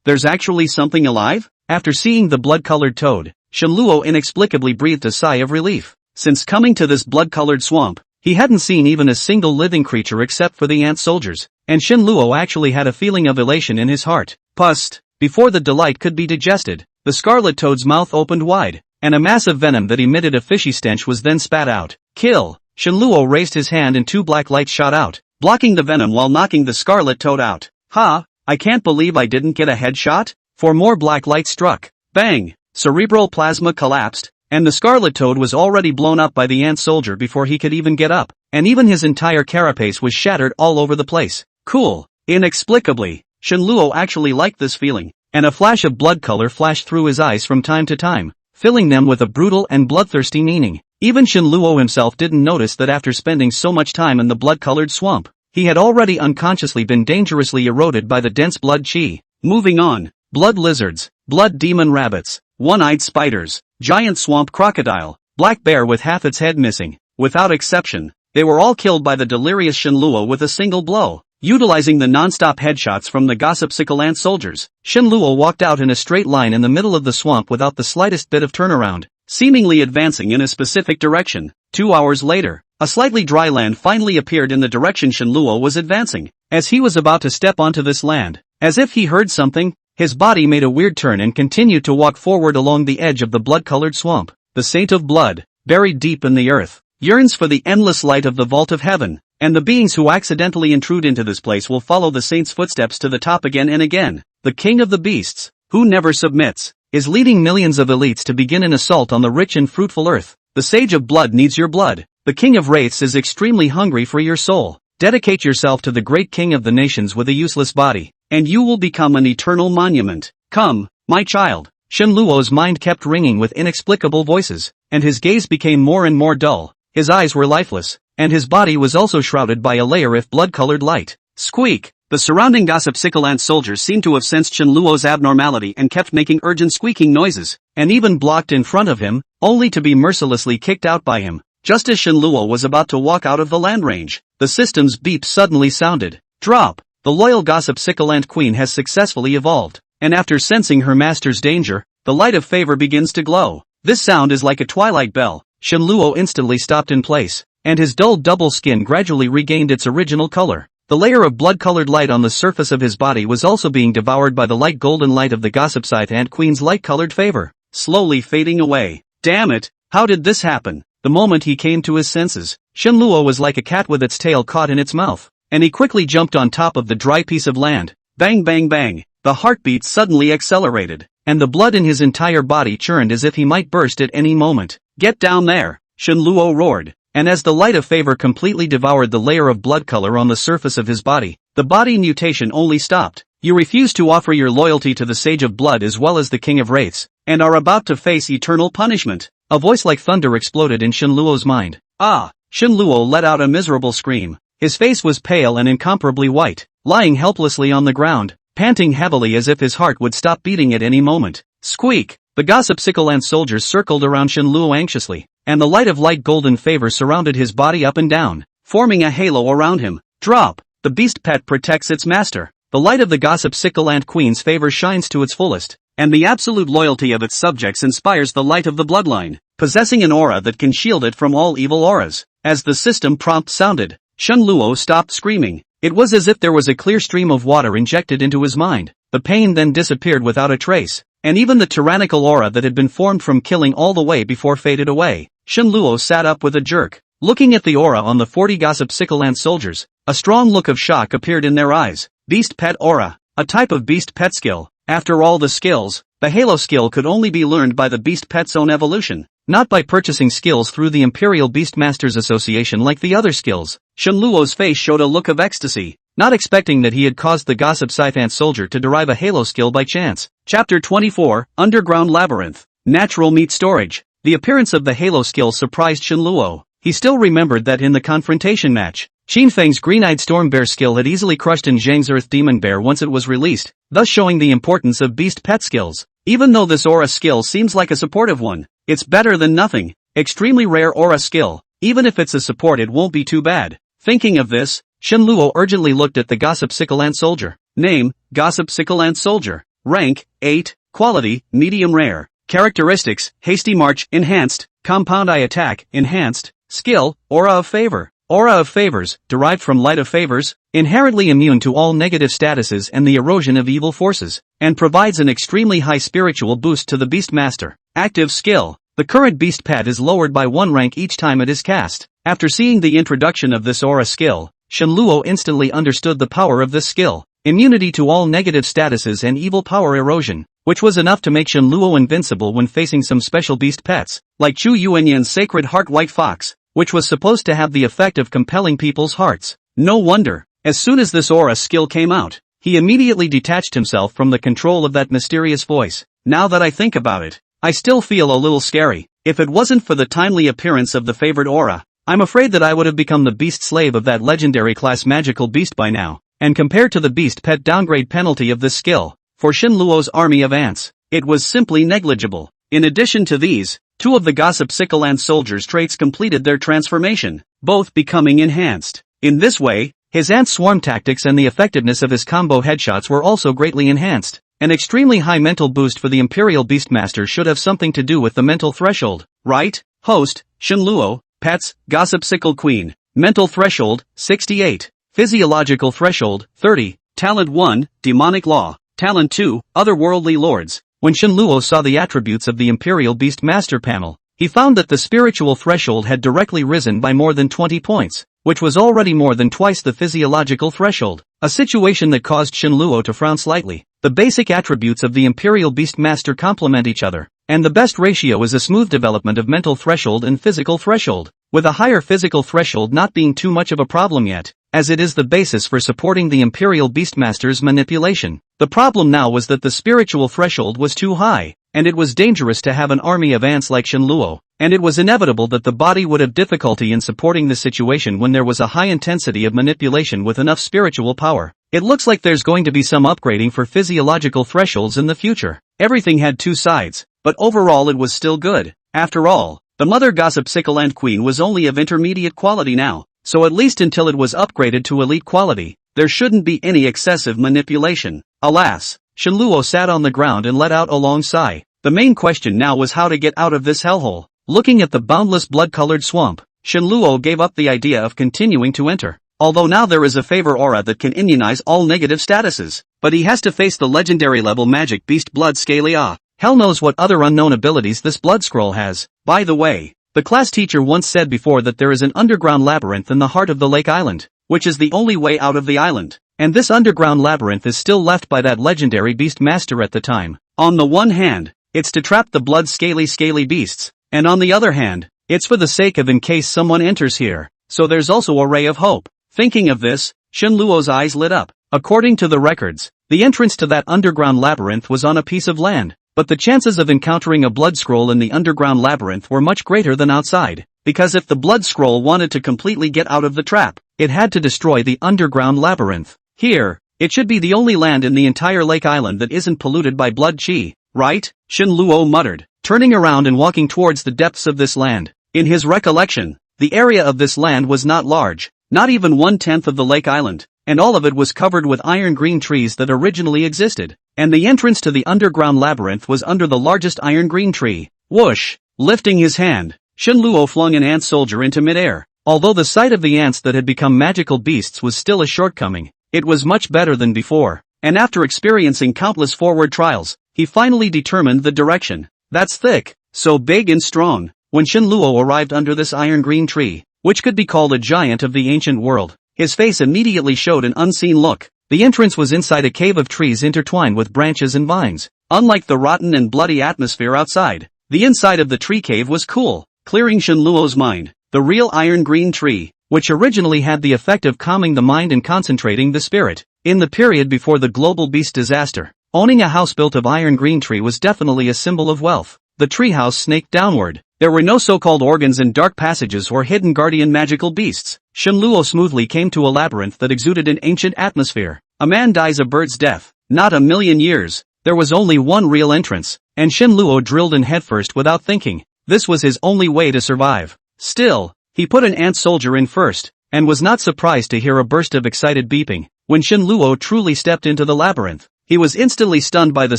There's actually something alive? After seeing the blood-colored toad, Shenluo inexplicably breathed a sigh of relief. Since coming to this blood-colored swamp, he hadn't seen even a single living creature except for the ant soldiers, and Shenluo actually had a feeling of elation in his heart. Pust! Before the delight could be digested, the scarlet toad's mouth opened wide, and a mass of venom that emitted a fishy stench was then spat out. Kill! Shenluo raised his hand and 2 black lights shot out, blocking the venom while knocking the scarlet toad out. Ha! I can't believe I didn't get a headshot? 4 more black lights struck. Bang! Cerebral plasma collapsed, and the scarlet toad was already blown up by the ant soldier before he could even get up, and even his entire carapace was shattered all over the place. Cool. Inexplicably, Shenluo actually liked this feeling, and a flash of blood color flashed through his eyes from time to time, filling them with a brutal and bloodthirsty meaning. Even Shenluo himself didn't notice that after spending so much time in the blood-colored swamp, he had already unconsciously been dangerously eroded by the dense blood chi. Moving on. Blood lizards, blood demon rabbits, one-eyed spiders, giant swamp crocodile, black bear with half its head missing. Without exception, they were all killed by the delirious Shenluo with a single blow. Utilizing the non-stop headshots from the Gossip Sickle Ant soldiers, Shenluo walked out in a straight line in the middle of the swamp without the slightest bit of turnaround, seemingly advancing in a specific direction. 2 hours later, a slightly dry land finally appeared in the direction Shenluo was advancing. As he was about to step onto this land, as if he heard something, his body made a weird turn and continued to walk forward along the edge of the blood-colored swamp. The Saint of Blood, buried deep in the earth, yearns for the endless light of the vault of heaven, and the beings who accidentally intrude into this place will follow the saint's footsteps to the top again and again. The King of the Beasts, who never submits, is leading millions of elites to begin an assault on the rich and fruitful earth. The Sage of Blood needs your blood. The King of Wraiths is extremely hungry for your soul. Dedicate yourself to the great King of the nations with a useless body, and you will become an eternal monument. Come, my child. Shenluo's mind kept ringing with inexplicable voices, and his gaze became more and more dull. His eyes were lifeless, and his body was also shrouded by a layer of blood-colored light. Squeak! The surrounding gossip Sicalant soldiers seemed to have sensed Shenluo's abnormality and kept making urgent squeaking noises, and even blocked in front of him, only to be mercilessly kicked out by him. Just as Shenluo was about to walk out of the land range, the system's beep suddenly sounded. Drop! The loyal gossip Sicalant queen has successfully evolved, and after sensing her master's danger, the light of favor begins to glow. This sound is like a twilight bell. Shenluo instantly stopped in place, and his dull double skin gradually regained its original color. The layer of blood-colored light on the surface of his body was also being devoured by the light golden light of the gossip Sicalant queen's light-colored favor, slowly fading away. Damn it! How did this happen? The moment he came to his senses, Shenluo was like a cat with its tail caught in its mouth, and he quickly jumped on top of the dry piece of land. Bang bang bang! The heartbeat suddenly accelerated, and the blood in his entire body churned as if he might burst at any moment. Get down there! Shenluo roared. And as the light of favor completely devoured the layer of blood color on the surface of his body, the body mutation only stopped. You refuse to offer your loyalty to the Sage of Blood as well as the King of Wraiths, and are about to face eternal punishment. A voice like thunder exploded in Shenluo's mind. Ah! Shenluo let out a miserable scream. His face was pale and incomparably white, lying helplessly on the ground, panting heavily as if his heart would stop beating at any moment. Squeak! The gossip Sicalant soldiers circled around Shenluo anxiously, and the light of light golden favor surrounded his body up and down, forming a halo around him. Drop! The beast pet protects its master. The light of the gossip Sicalant queen's favor shines to its fullest, and the absolute loyalty of its subjects inspires the light of the bloodline, possessing an aura that can shield it from all evil auras. As the system prompt sounded, Shenluo stopped screaming. It was as if there was a clear stream of water injected into his mind. The pain then disappeared without a trace, and even the tyrannical aura that had been formed from killing all the way before faded away. Shenluo sat up with a jerk. Looking at the aura on the 40 gossip Sicalant soldiers, a strong look of shock appeared in their eyes. Beast Pet Aura, a type of Beast Pet skill. After all the skills, the Halo skill could only be learned by the Beast Pet's own evolution, not by purchasing skills through the Imperial Beastmasters Association like the other skills. Shenluo's face showed a look of ecstasy, not expecting that he had caused the gossip Sicalant soldier to derive a Halo skill by chance. Chapter 24, Underground Labyrinth. Natural Meat Storage. The appearance of the Halo skill surprised Shenluo. He still remembered that in the Confrontation match, Qinfeng's green-eyed storm bear skill had easily crushed in Zhang's earth demon bear once it was released, thus showing the importance of beast pet skills. Even though this aura skill seems like a supportive one, it's better than nothing. Extremely rare aura skill. Even if it's a support, it won't be too bad. Thinking of this, Shenluo urgently looked at the gossip Sicalant soldier. Name, Gossip Sicalant soldier. Rank, 8. Quality, medium rare. Characteristics, hasty march, enhanced. Compound eye attack, enhanced. Skill, aura of favor. Aura of favors, derived from light of favors, inherently immune to all negative statuses and the erosion of evil forces, and provides an extremely high spiritual boost to the Beastmaster. Active skill. The current beast pet is lowered by 1 rank each time it is cast. After seeing the introduction of this aura skill, Shenluo instantly understood the power of this skill. Immunity to all negative statuses and evil power erosion, which was enough to make Shenluo invincible when facing some special beast pets, like Chu Yuanyan's Sacred Heart White Fox, which was supposed to have the effect of compelling people's hearts. No wonder, as soon as this aura skill came out, he immediately detached himself from the control of that mysterious voice. Now that I think about it, I still feel a little scary. If it wasn't for the timely appearance of the favored aura, I'm afraid that I would have become the beast slave of that legendary class magical beast by now. And compared to the beast pet downgrade penalty of this skill, for Shenluo's army of ants, it was simply negligible. In addition to these, 2 of the gossip Sicalant soldiers' traits completed their transformation, both becoming enhanced. In this way, his ant swarm tactics and the effectiveness of his combo headshots were also greatly enhanced. An extremely high mental boost for the Imperial Beastmaster should have something to do with the mental threshold, right? Host, Shenluo, Pets, Gossip Sickle Queen. Mental threshold, 68. Physiological threshold, 30. Talent 1, Demonic Law. Talent 2, Otherworldly Lords. When Shenluo saw the attributes of the Imperial Beastmaster panel, he found that the spiritual threshold had directly risen by more than 20 points, which was already more than twice the physiological threshold, a situation that caused Shenluo to frown slightly. The basic attributes of the Imperial Beastmaster complement each other, and the best ratio is a smooth development of mental threshold and physical threshold, with a higher physical threshold not being too much of a problem yet, as it is the basis for supporting the Imperial Beastmaster's manipulation. The problem now was that the spiritual threshold was too high, and it was dangerous to have an army of ants like Shenluo, and it was inevitable that the body would have difficulty in supporting the situation when there was a high intensity of manipulation with enough spiritual power. It looks like there's going to be some upgrading for physiological thresholds in the future. Everything had two sides, but overall it was still good. After all, the mother gossip Sickleland Queen was only of intermediate quality now, so at least until it was upgraded to elite quality, there shouldn't be any excessive manipulation. Alas, Shenluo sat on the ground and let out a long sigh. The main question now was how to get out of this hellhole. Looking at the boundless blood-colored swamp, Shenluo gave up the idea of continuing to enter. Although now there is a favor aura that can immunize all negative statuses, but he has to face the legendary level magic beast Blood Scaly. Hell knows what other unknown abilities this blood scroll has. By the way, the class teacher once said before that there is an underground labyrinth in the heart of the lake island, which is the only way out of the island, and this underground labyrinth is still left by that legendary beast master at the time. On the one hand, it's to trap the blood scaly beasts, and on the other hand, it's for the sake of in case someone enters here, so there's also a ray of hope. Thinking of this, Shenluo's eyes lit up. According to the records, the entrance to that underground labyrinth was on a piece of land, but the chances of encountering a blood scroll in the underground labyrinth were much greater than outside, because if the blood scroll wanted to completely get out of the trap, it had to destroy the underground labyrinth. Here, it should be the only land in the entire lake island that isn't polluted by blood chi, right? Shenluo muttered, turning around and walking towards the depths of this land. In his recollection, the area of this land was not large, not even 1/10 of the lake island, and all of it was covered with iron-green trees that originally existed, and the entrance to the underground labyrinth was under the largest iron-green tree. Whoosh! Lifting his hand, Shenluo flung an ant soldier into midair. Although the sight of the ants that had become magical beasts was still a shortcoming, it was much better than before, and after experiencing countless forward trials, he finally determined the direction. That's thick, so big and strong. When Shenluo arrived under this iron-green tree, which could be called a giant of the ancient world, his face immediately showed an unseen look. The entrance was inside a cave of trees intertwined with branches and vines. Unlike the rotten and bloody atmosphere outside, the inside of the tree cave was cool, clearing Shenluo's mind. The real iron-green tree, which originally had the effect of calming the mind and concentrating the spirit. In the period before the global beast disaster, owning a house built of iron-green tree was definitely a symbol of wealth. The treehouse snaked downward. There were no so-called organs and dark passages or hidden guardian magical beasts. Shenluo smoothly came to a labyrinth that exuded an ancient atmosphere. A man dies a bird's death, not a million years. There was only one real entrance, and Shenluo drilled in headfirst without thinking. This was his only way to survive. Still, he put an ant soldier in first, and was not surprised to hear a burst of excited beeping. When Shenluo truly stepped into the labyrinth, he was instantly stunned by the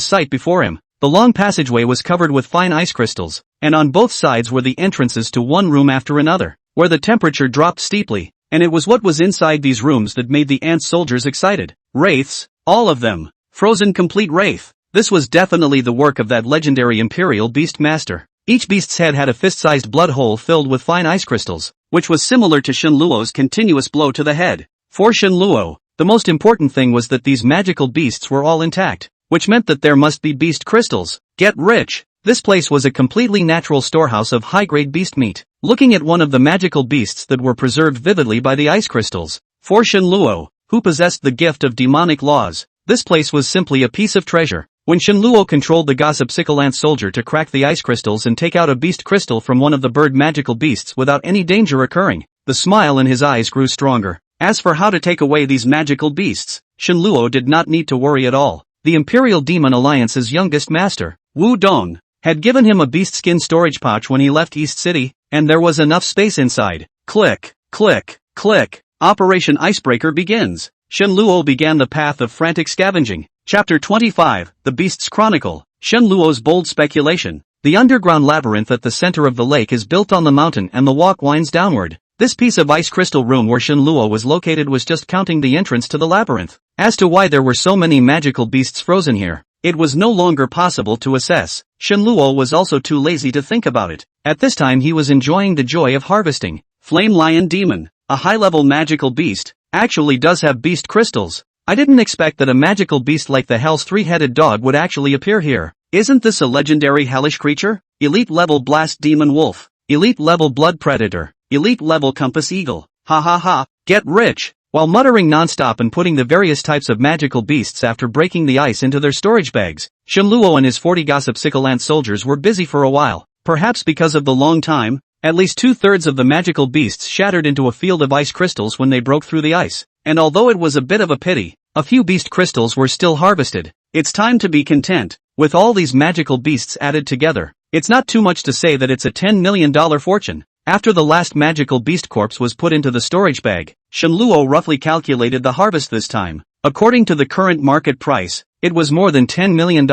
sight before him. The long passageway was covered with fine ice crystals, and on both sides were the entrances to one room after another, where the temperature dropped steeply, and it was what was inside these rooms that made the ant soldiers excited. Wraiths, all of them, frozen complete wraith. This was definitely the work of that legendary imperial beast master. Each beast's head had a fist-sized blood hole filled with fine ice crystals, which was similar to Shenluo's continuous blow to the head. For Shenluo, the most important thing was that these magical beasts were all intact, which meant that there must be beast crystals. Get rich! This place was a completely natural storehouse of high-grade beast meat. Looking at one of the magical beasts that were preserved vividly by the ice crystals, for Shenluo, who possessed the gift of demonic laws, this place was simply a piece of treasure. When Shenluo controlled the gossip Sickleland soldier to crack the ice crystals and take out a beast crystal from one of the bird magical beasts without any danger occurring, the smile in his eyes grew stronger. As for how to take away these magical beasts, Shenluo did not need to worry at all. The Imperial Demon Alliance's youngest master, Wu Dong, had given him a beast skin storage pouch when he left East City, and there was enough space inside. Click, click, click. Operation Icebreaker begins. Shenluo began the path of frantic scavenging. Chapter 25, The Beast's Chronicle. Shenluo's bold speculation. The underground labyrinth at the center of the lake is built on the mountain and the walk winds downward. This piece of ice crystal room where Shenluo was located was just counting the entrance to the labyrinth. As to why there were so many magical beasts frozen here, it was no longer possible to assess. Shenluo was also too lazy to think about it. At this time he was enjoying the joy of harvesting. Flame Lion Demon, a high-level magical beast, actually does have beast crystals. I didn't expect that a magical beast like the Hell's three-headed dog would actually appear here. Isn't this a legendary hellish creature? Elite level Blast Demon Wolf. Elite level Blood Predator. Elite level Compass Eagle. Ha ha ha, get rich! While muttering non-stop and putting the various types of magical beasts after breaking the ice into their storage bags, Shenluo and his 40 gossip Sickleland soldiers were busy for a while. Perhaps because of the long time, at least 2/3 of the magical beasts shattered into a field of ice crystals when they broke through the ice. And although it was a bit of a pity, A few beast crystals were still harvested. It's time to be content. With all these magical beasts added together, it's not too much to say that it's a $10 million fortune. After the last magical beast corpse was put into the storage bag, Shenluo roughly calculated the harvest this time. According to the current market price, it was more than $10 million,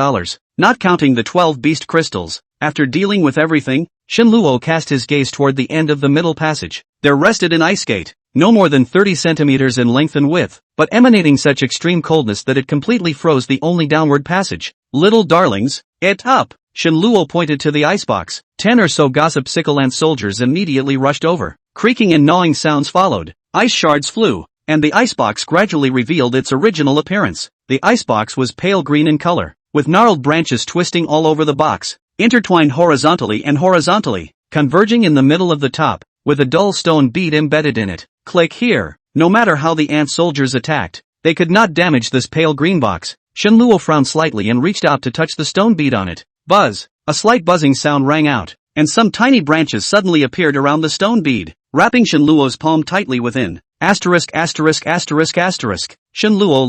not counting the 12 beast crystals. After dealing with everything, Shenluo cast his gaze toward the end of the middle passage. There rested an ice gate, no more than 30 centimeters in length and width, but emanating such extreme coldness that it completely froze the only downward passage. Little darlings, get up! Shenluo pointed to the icebox. 10 or so gossip Sickleland soldiers immediately rushed over. Creaking and gnawing sounds followed. Ice shards flew, and the icebox gradually revealed its original appearance. The icebox was pale green in color, with gnarled branches twisting all over the box, intertwined horizontally and horizontally, converging in the middle of the top, with a dull stone bead embedded in it. Click here. No matter how the ant soldiers attacked, they could not damage this pale green box. Shenluo frowned slightly and reached out to touch the stone bead on it. Buzz! A slight buzzing sound rang out, and some tiny branches suddenly appeared around the stone bead, wrapping Shenluo's palm tightly within. Asterisk. Shenluo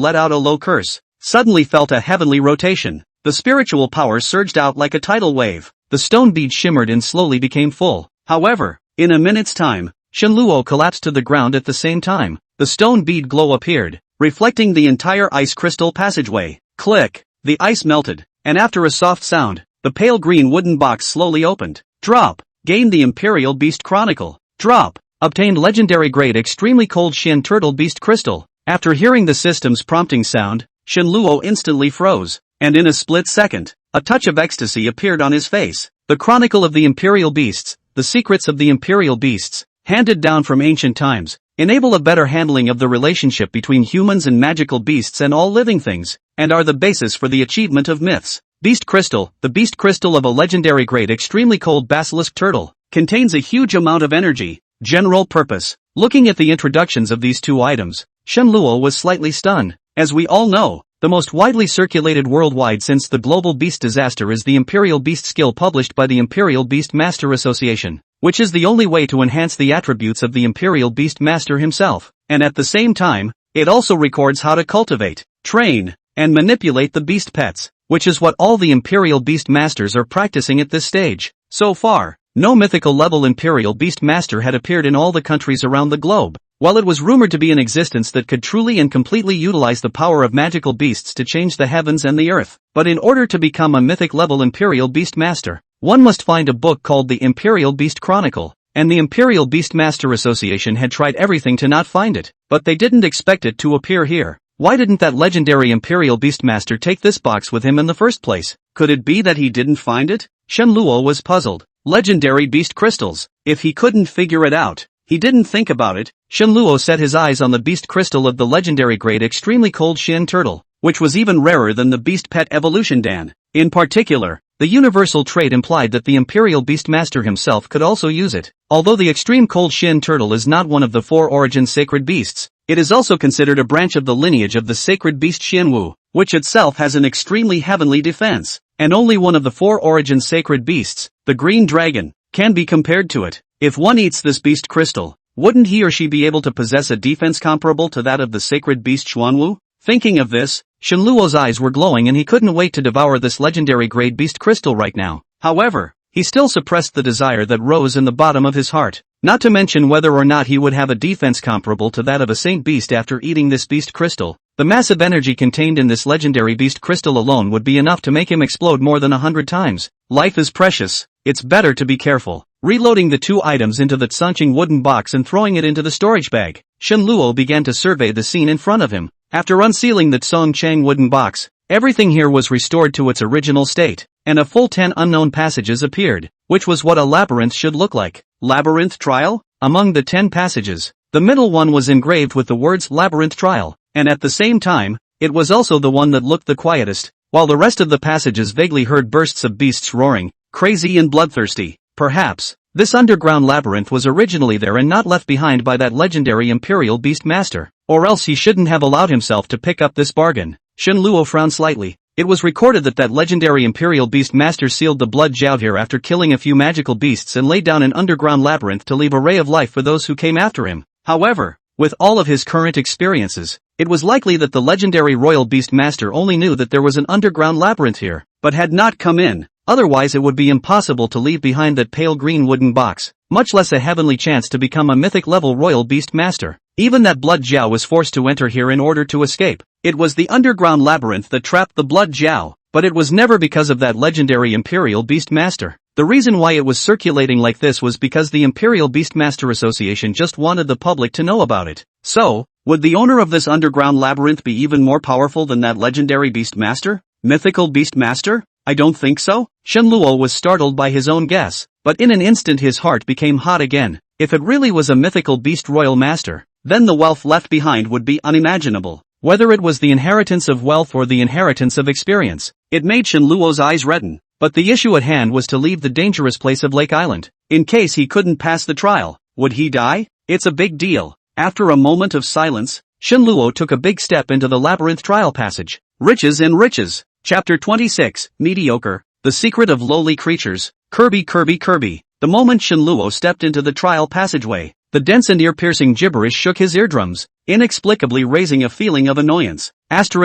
let out a low curse, suddenly felt a heavenly rotation. The spiritual power surged out like a tidal wave. The stone bead shimmered and slowly became full. However, in a minute's time, Shenluo collapsed to the ground at the same time. The stone bead glow appeared, reflecting the entire ice crystal passageway. Click! The ice melted, and after a soft sound, the pale green wooden box slowly opened. Drop! Gained the Imperial Beast Chronicle. Drop! Obtained legendary grade extremely cold Shin Turtle Beast Crystal. After hearing the system's prompting sound, Shenluo instantly froze, and in a split second, a touch of ecstasy appeared on his face. The Chronicle of the Imperial Beasts, the secrets of the Imperial Beasts, handed down from ancient times, enable a better handling of the relationship between humans and magical beasts and all living things, and are the basis for the achievement of myths. Beast Crystal, the Beast Crystal of a legendary grade extremely cold basilisk turtle, contains a huge amount of energy. General purpose. Looking at the introductions of these two items, Shenluo was slightly stunned. As we all know, the most widely circulated worldwide since the global beast disaster is the Imperial Beast skill published by the Imperial Beast Master Association, which is the only way to enhance the attributes of the Imperial Beast Master himself, and at the same time, it also records how to cultivate, train, and manipulate the beast pets, which is what all the Imperial Beast Masters are practicing at this stage. So far, no mythical level Imperial Beast Master had appeared in all the countries around the globe. While it was rumored to be an existence that could truly and completely utilize the power of magical beasts to change the heavens and the earth, but in order to become a mythic level Imperial Beast Master, one must find a book called the Imperial Beast Chronicle, and the Imperial Beast Master Association had tried everything to not find it, but they didn't expect it to appear here. Why didn't that legendary Imperial Beast Master take this box with him in the first place? Could it be that he didn't find it? Shenluo was puzzled. Legendary beast crystals. If he couldn't figure it out, he didn't think about it. Shenluo set his eyes on the beast crystal of the legendary grade extremely cold Shin Turtle, which was even rarer than the beast pet Evolution Dan. In particular, the universal trait implied that the Imperial Beast Master himself could also use it. Although the extreme cold Shin Turtle is not one of the 4 origin sacred beasts, it is also considered a branch of the lineage of the sacred beast Shinwu, which itself has an extremely heavenly defense, and only one of the 4 origin sacred beasts, the green dragon, can be compared to it. If one eats this beast crystal, wouldn't he or she be able to possess a defense comparable to that of the sacred beast Xuanwu? Thinking of this, Shenluo's eyes were glowing and he couldn't wait to devour this legendary grade beast crystal right now. However, he still suppressed the desire that rose in the bottom of his heart, not to mention whether or not he would have a defense comparable to that of a saint beast after eating this beast crystal. The massive energy contained in this legendary beast crystal alone would be enough to make him explode more than 100 times. Life is precious, it's better to be careful. Reloading the 2 items into the Tsunching wooden box and throwing it into the storage bag, Shenluo began to survey the scene in front of him. After unsealing the Tsongchang wooden box, everything here was restored to its original state, and a full 10 unknown passages appeared, which was what a labyrinth should look like. Labyrinth Trial? Among the 10 passages, the middle one was engraved with the words Labyrinth Trial, and at the same time, it was also the one that looked the quietest, while the rest of the passages vaguely heard bursts of beasts roaring, crazy and bloodthirsty. Perhaps, this underground labyrinth was originally there and not left behind by that legendary Imperial Beast Master, or else he shouldn't have allowed himself to pick up this bargain. Shenluo frowned slightly. It was recorded that legendary Imperial Beast Master sealed the blood jiao here after killing a few magical beasts and laid down an underground labyrinth to leave a ray of life for those who came after him. However, with all of his current experiences, It was likely that the legendary royal beast master only knew that there was an underground labyrinth here, but had not come in. Otherwise it would be impossible to leave behind that pale green wooden box, much less a heavenly chance to become a mythic-level royal beast master. Even that Blood Jiao was forced to enter here in order to escape. It was the underground labyrinth that trapped the Blood Jiao, but it was never because of that legendary Imperial Beast Master. The reason why it was circulating like this was because the Imperial Beastmaster Association just wanted the public to know about it. So, would the owner of this underground labyrinth be even more powerful than that legendary Beastmaster? Mythical Beastmaster? I don't think so. Shen Luo was startled by his own guess, but in an instant his heart became hot again. If it really was a mythical beast royal master, then the wealth left behind would be unimaginable. Whether it was the inheritance of wealth or the inheritance of experience, it made Shen Luo's eyes redden. But the issue at hand was to leave the dangerous place of Lake Island. In case he couldn't pass the trial, would he die? It's a big deal. After a moment of silence, Shen Luo took a big step into the labyrinth trial passage. Riches and Riches. Chapter 26, Mediocre, The Secret of Lowly Creatures, Kirby. The moment Shen Luo stepped into the trial passageway, the dense and ear-piercing gibberish shook his eardrums, inexplicably raising a feeling of annoyance. As far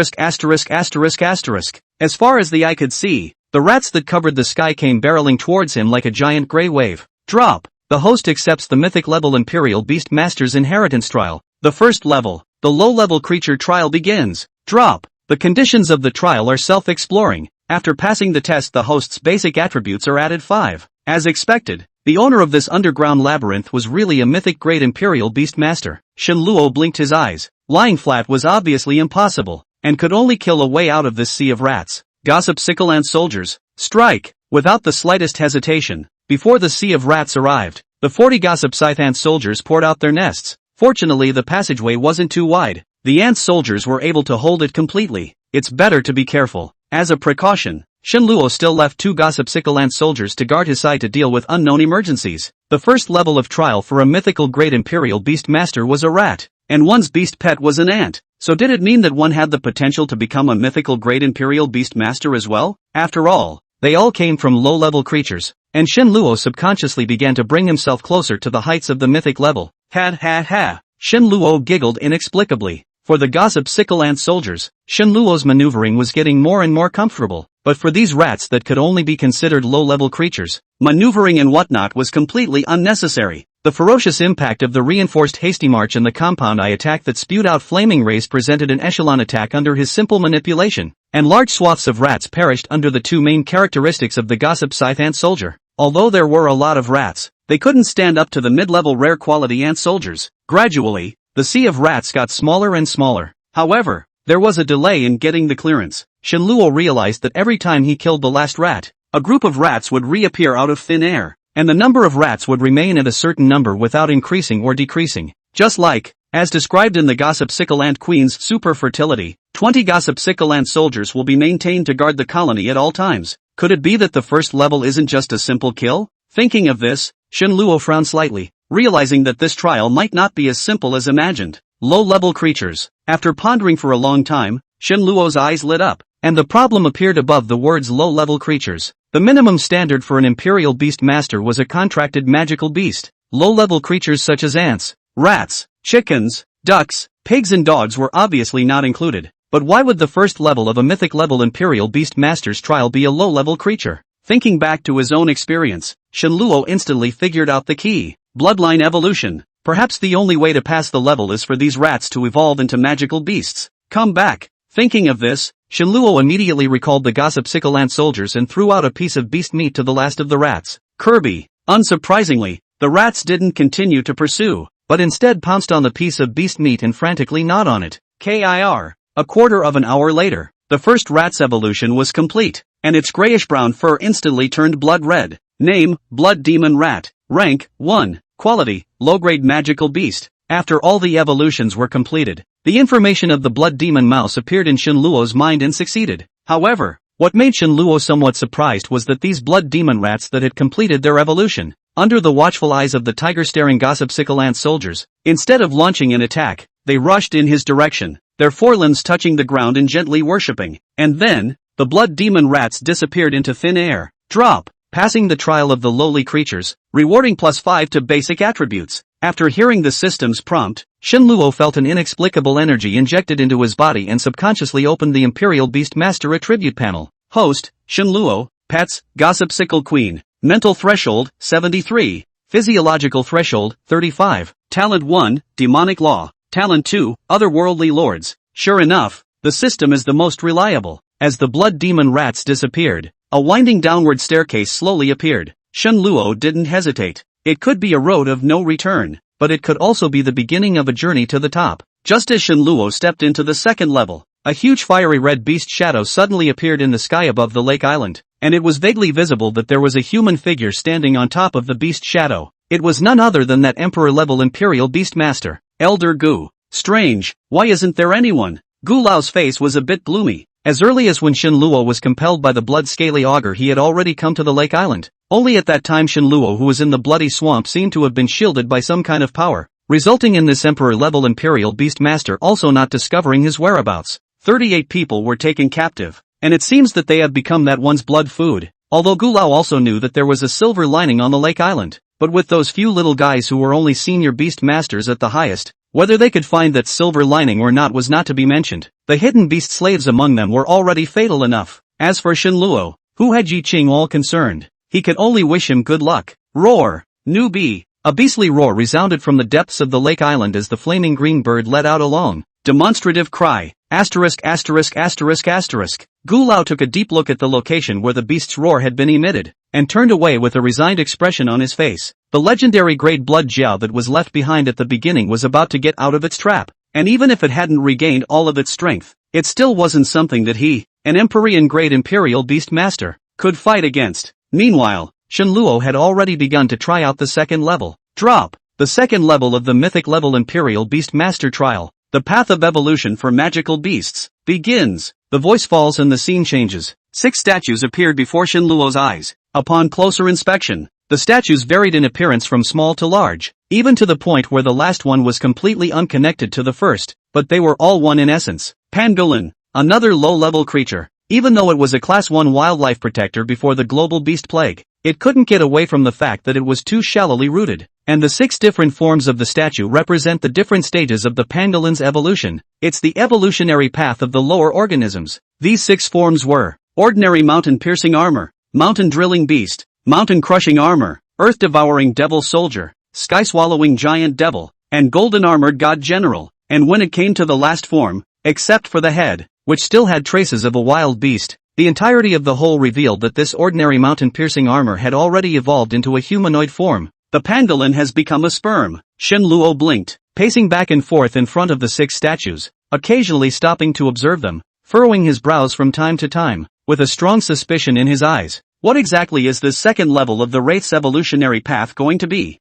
as the eye could see, the rats that covered the sky came barreling towards him like a giant gray wave. Drop. The host accepts the mythic-level Imperial Beast Master's inheritance trial. The first level, the low-level creature trial begins. Drop. The conditions of the trial are self-exploring. After passing the test, the host's basic attributes are added 5. As expected, the owner of this underground labyrinth was really a mythic great Imperial Beast Master. Shen Luo blinked his eyes. Lying flat was obviously impossible, and could only kill a way out of this sea of rats. Gossip Sickle Ant soldiers, strike! Without the slightest hesitation, before the sea of rats arrived, the 40 Gossip Scythe Ant soldiers poured out their nests. Fortunately the passageway wasn't too wide. The ant soldiers were able to hold it completely. It's better to be careful. As a precaution, Shen Luo still left 2 Gossip Sickle Ant soldiers to guard his side to deal with unknown emergencies. The first level of trial for a mythical great Imperial Beast Master was a rat, and one's beast pet was an ant. So did it mean that one had the potential to become a mythical great Imperial Beast Master as well? After all, they all came from low-level creatures, and Shen Luo subconsciously began to bring himself closer to the heights of the mythic level. Ha. Shen Luo giggled inexplicably. For the Gossip Sickle Ant soldiers, Shen Luo's maneuvering was getting more and more comfortable, but for these rats that could only be considered low-level creatures, maneuvering and whatnot was completely unnecessary. The ferocious impact of the reinforced hasty march and the compound eye attack that spewed out flaming rays presented an echelon attack under his simple manipulation, and large swaths of rats perished under the 2 main characteristics of the Gossip Scythe Ant soldier. Although there were a lot of rats, they couldn't stand up to the mid-level rare quality ant soldiers. Gradually, the sea of rats got smaller and smaller. However, there was a delay in getting the clearance. Shen Luo realized that every time he killed the last rat, a group of rats would reappear out of thin air, and the number of rats would remain at a certain number without increasing or decreasing. Just like, as described in the Gossip Sickle Ant Queen's super fertility, 20 Gossip Sickle Ant soldiers will be maintained to guard the colony at all times. Could it be that the first level isn't just a simple kill? Thinking of this, Shen Luo frowned slightly, realizing that this trial might not be as simple as imagined. Low-level creatures. After pondering for a long time, Shen Luo's eyes lit up, and the problem appeared above the words low-level creatures. The minimum standard for an Imperial Beast Master was a contracted magical beast. Low-level creatures such as ants, rats, chickens, ducks, pigs and dogs were obviously not included. But why would the first level of a mythic-level Imperial Beast Master's trial be a low-level creature? Thinking back to his own experience, Shen Luo instantly figured out the key. Bloodline evolution. Perhaps the only way to pass the level is for these rats to evolve into magical beasts. Come back. Thinking of this, Shen Luo immediately recalled the Gossip Sickle Ant soldiers and threw out a piece of beast meat to the last of the rats. Kirby. Unsurprisingly, the rats didn't continue to pursue, but instead pounced on the piece of beast meat and frantically gnawed on it. KIR. A quarter of an hour later, the first rat's evolution was complete, and its grayish-brown fur instantly turned blood red. Name, Blood Demon Rat. Rank, 1. Quality, low-grade magical beast. After all the evolutions were completed, the information of the Blood Demon Mouse appeared in Shen Luo's mind and succeeded. However, what made Shen Luo somewhat surprised was that these Blood Demon Rats that had completed their evolution, under the watchful eyes of the tiger-staring Gossip Sickle Ant soldiers, instead of launching an attack, they rushed in his direction, their forelimbs touching the ground and gently worshipping. And then, the Blood Demon Rats disappeared into thin air. Drop. Passing the trial of the lowly creatures, rewarding +5 to basic attributes. After hearing the system's prompt, Shenluo felt an inexplicable energy injected into his body and subconsciously opened the Imperial Beast Master attribute panel. Host, Shenluo, Pets, Gossip Sickle Queen. Mental Threshold, 73. Physiological Threshold, 35. Talent 1, Demonic Law. Talent 2, Otherworldly Lords. Sure enough, the system is the most reliable. As the blood demon rats disappeared, a winding downward staircase slowly appeared. Shenluo didn't hesitate. It could be a road of no return, but it could also be the beginning of a journey to the top. Just as Shenluo stepped into the second level, a huge fiery red beast shadow suddenly appeared in the sky above the lake island, and it was vaguely visible that there was a human figure standing on top of the beast shadow. It was none other than that Emperor-level Imperial Beast Master, Elder Gu. Strange, why isn't there anyone? Gu Lao's face was a bit gloomy. As early as when Shenluo was compelled by the blood-scaly augur, he had already come to the lake island. Only at that time Shenluo, who was in the bloody swamp, seemed to have been shielded by some kind of power, resulting in this Emperor-level Imperial Beast Master also not discovering his whereabouts. 38 people were taken captive, and it seems that they have become that one's blood food. Although Gu Lao also knew that there was a silver lining on the lake island, but with those few little guys who were only senior beast masters at the highest, whether they could find that silver lining or not was not to be mentioned. The hidden beast slaves among them were already fatal enough. As for Shenluo, who had Yi Qing all concerned, he could only wish him good luck. Roar! Newbie! A beastly roar resounded from the depths of the lake island as the flaming green bird let out a long, demonstrative cry. Asterisk asterisk asterisk asterisk. Gu Lao took a deep look at the location where the beast's roar had been emitted, and turned away with a resigned expression on his face. The legendary grade blood jiao that was left behind at the beginning was about to get out of its trap, and even if it hadn't regained all of its strength, it still wasn't something that he, an Empyrean grade Imperial Beast Master, could fight against. Meanwhile, Shenluo had already begun to try out the second level. Drop! The second level of the Mythic level Imperial Beast Master trial. The path of evolution for magical beasts begins. The voice falls and the scene changes. 6 statues appeared before Shenluo's eyes. Upon closer inspection, the statues varied in appearance from small to large, even to the point where the last one was completely unconnected to the first, but they were all one in essence. Pangolin, another low-level creature. Even though it was a Class 1 wildlife protector before the global beast plague, it couldn't get away from the fact that it was too shallowly rooted. And the 6 different forms of the statue represent the different stages of the pangolin's evolution. It's the evolutionary path of the lower organisms. These 6 forms were ordinary mountain-piercing armor, mountain-drilling beast, mountain-crushing armor, earth-devouring devil soldier, sky-swallowing giant devil, and golden-armored god general. And when it came to the last form, except for the head, which still had traces of a wild beast, the entirety of the whole revealed that this ordinary mountain-piercing armor had already evolved into a humanoid form. The pangolin has become a sperm. Shenluo blinked, pacing back and forth in front of the 6 statues, occasionally stopping to observe them, furrowing his brows from time to time, with a strong suspicion in his eyes. What exactly is this second level of the Wraith's evolutionary path going to be?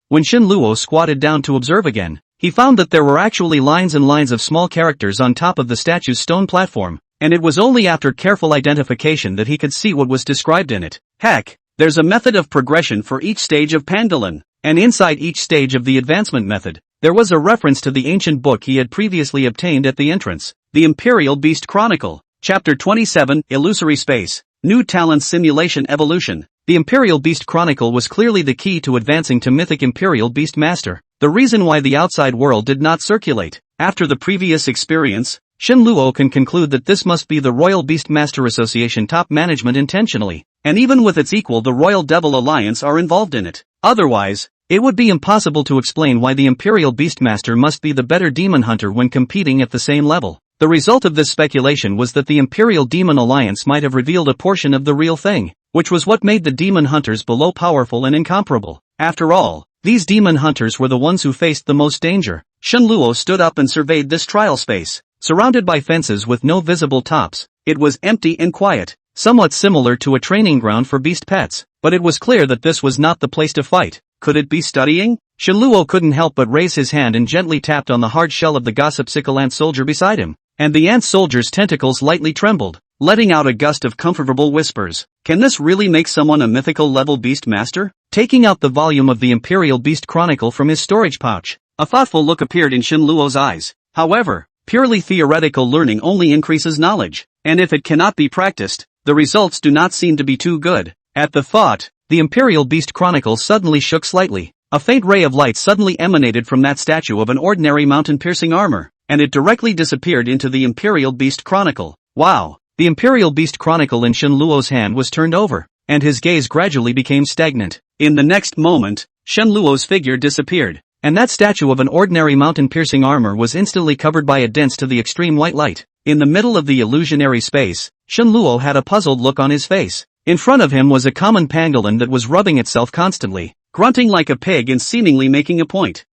When Shenluo squatted down to observe again, he found that there were actually lines and lines of small characters on top of the statue's stone platform, and it was only after careful identification that he could see what was described in it. Heck! There's a method of progression for each stage of pangolin, and inside each stage of the advancement method, there was a reference to the ancient book he had previously obtained at the entrance, the Imperial Beast Chronicle, Chapter 27, Illusory Space, New Talent Simulation Evolution. The Imperial Beast Chronicle was clearly the key to advancing to Mythic Imperial Beast Master, the reason why the outside world did not circulate. After the previous experience, Shenluo can conclude that this must be the Royal Beast Master Association top management intentionally, and even with its equal the Royal Devil Alliance are involved in it. Otherwise, it would be impossible to explain why the Imperial Beastmaster must be the better demon hunter when competing at the same level. The result of this speculation was that the Imperial Demon Alliance might have revealed a portion of the real thing, which was what made the demon hunters below powerful and incomparable. After all, these demon hunters were the ones who faced the most danger. Shenluo stood up and surveyed this trial space. Surrounded by fences with no visible tops, it was empty and quiet, somewhat similar to a training ground for beast pets, but it was clear that this was not the place to fight. Could it be studying? Shenluo couldn't help but raise his hand and gently tapped on the hard shell of the gossip sickle ant soldier beside him, and the ant soldier's tentacles lightly trembled, letting out a gust of comfortable whispers. Can this really make someone a mythical level beast master? Taking out the volume of the Imperial Beast Chronicle from his storage pouch, a thoughtful look appeared in Shenluo's eyes. However, purely theoretical learning only increases knowledge, and if it cannot be practiced, the results do not seem to be too good. At the thought, the Imperial Beast Chronicle suddenly shook slightly. A faint ray of light suddenly emanated from that statue of an ordinary mountain-piercing armor, and it directly disappeared into the Imperial Beast Chronicle. Wow! The Imperial Beast Chronicle in Shen Luo's hand was turned over, and his gaze gradually became stagnant. In the next moment, Shen Luo's figure disappeared, and that statue of an ordinary mountain-piercing armor was instantly covered by a dense to the extreme white light. In the middle of the illusionary space, Shen Luo had a puzzled look on his face. In front of him was a common pangolin that was rubbing itself constantly, grunting like a pig and seemingly making a point.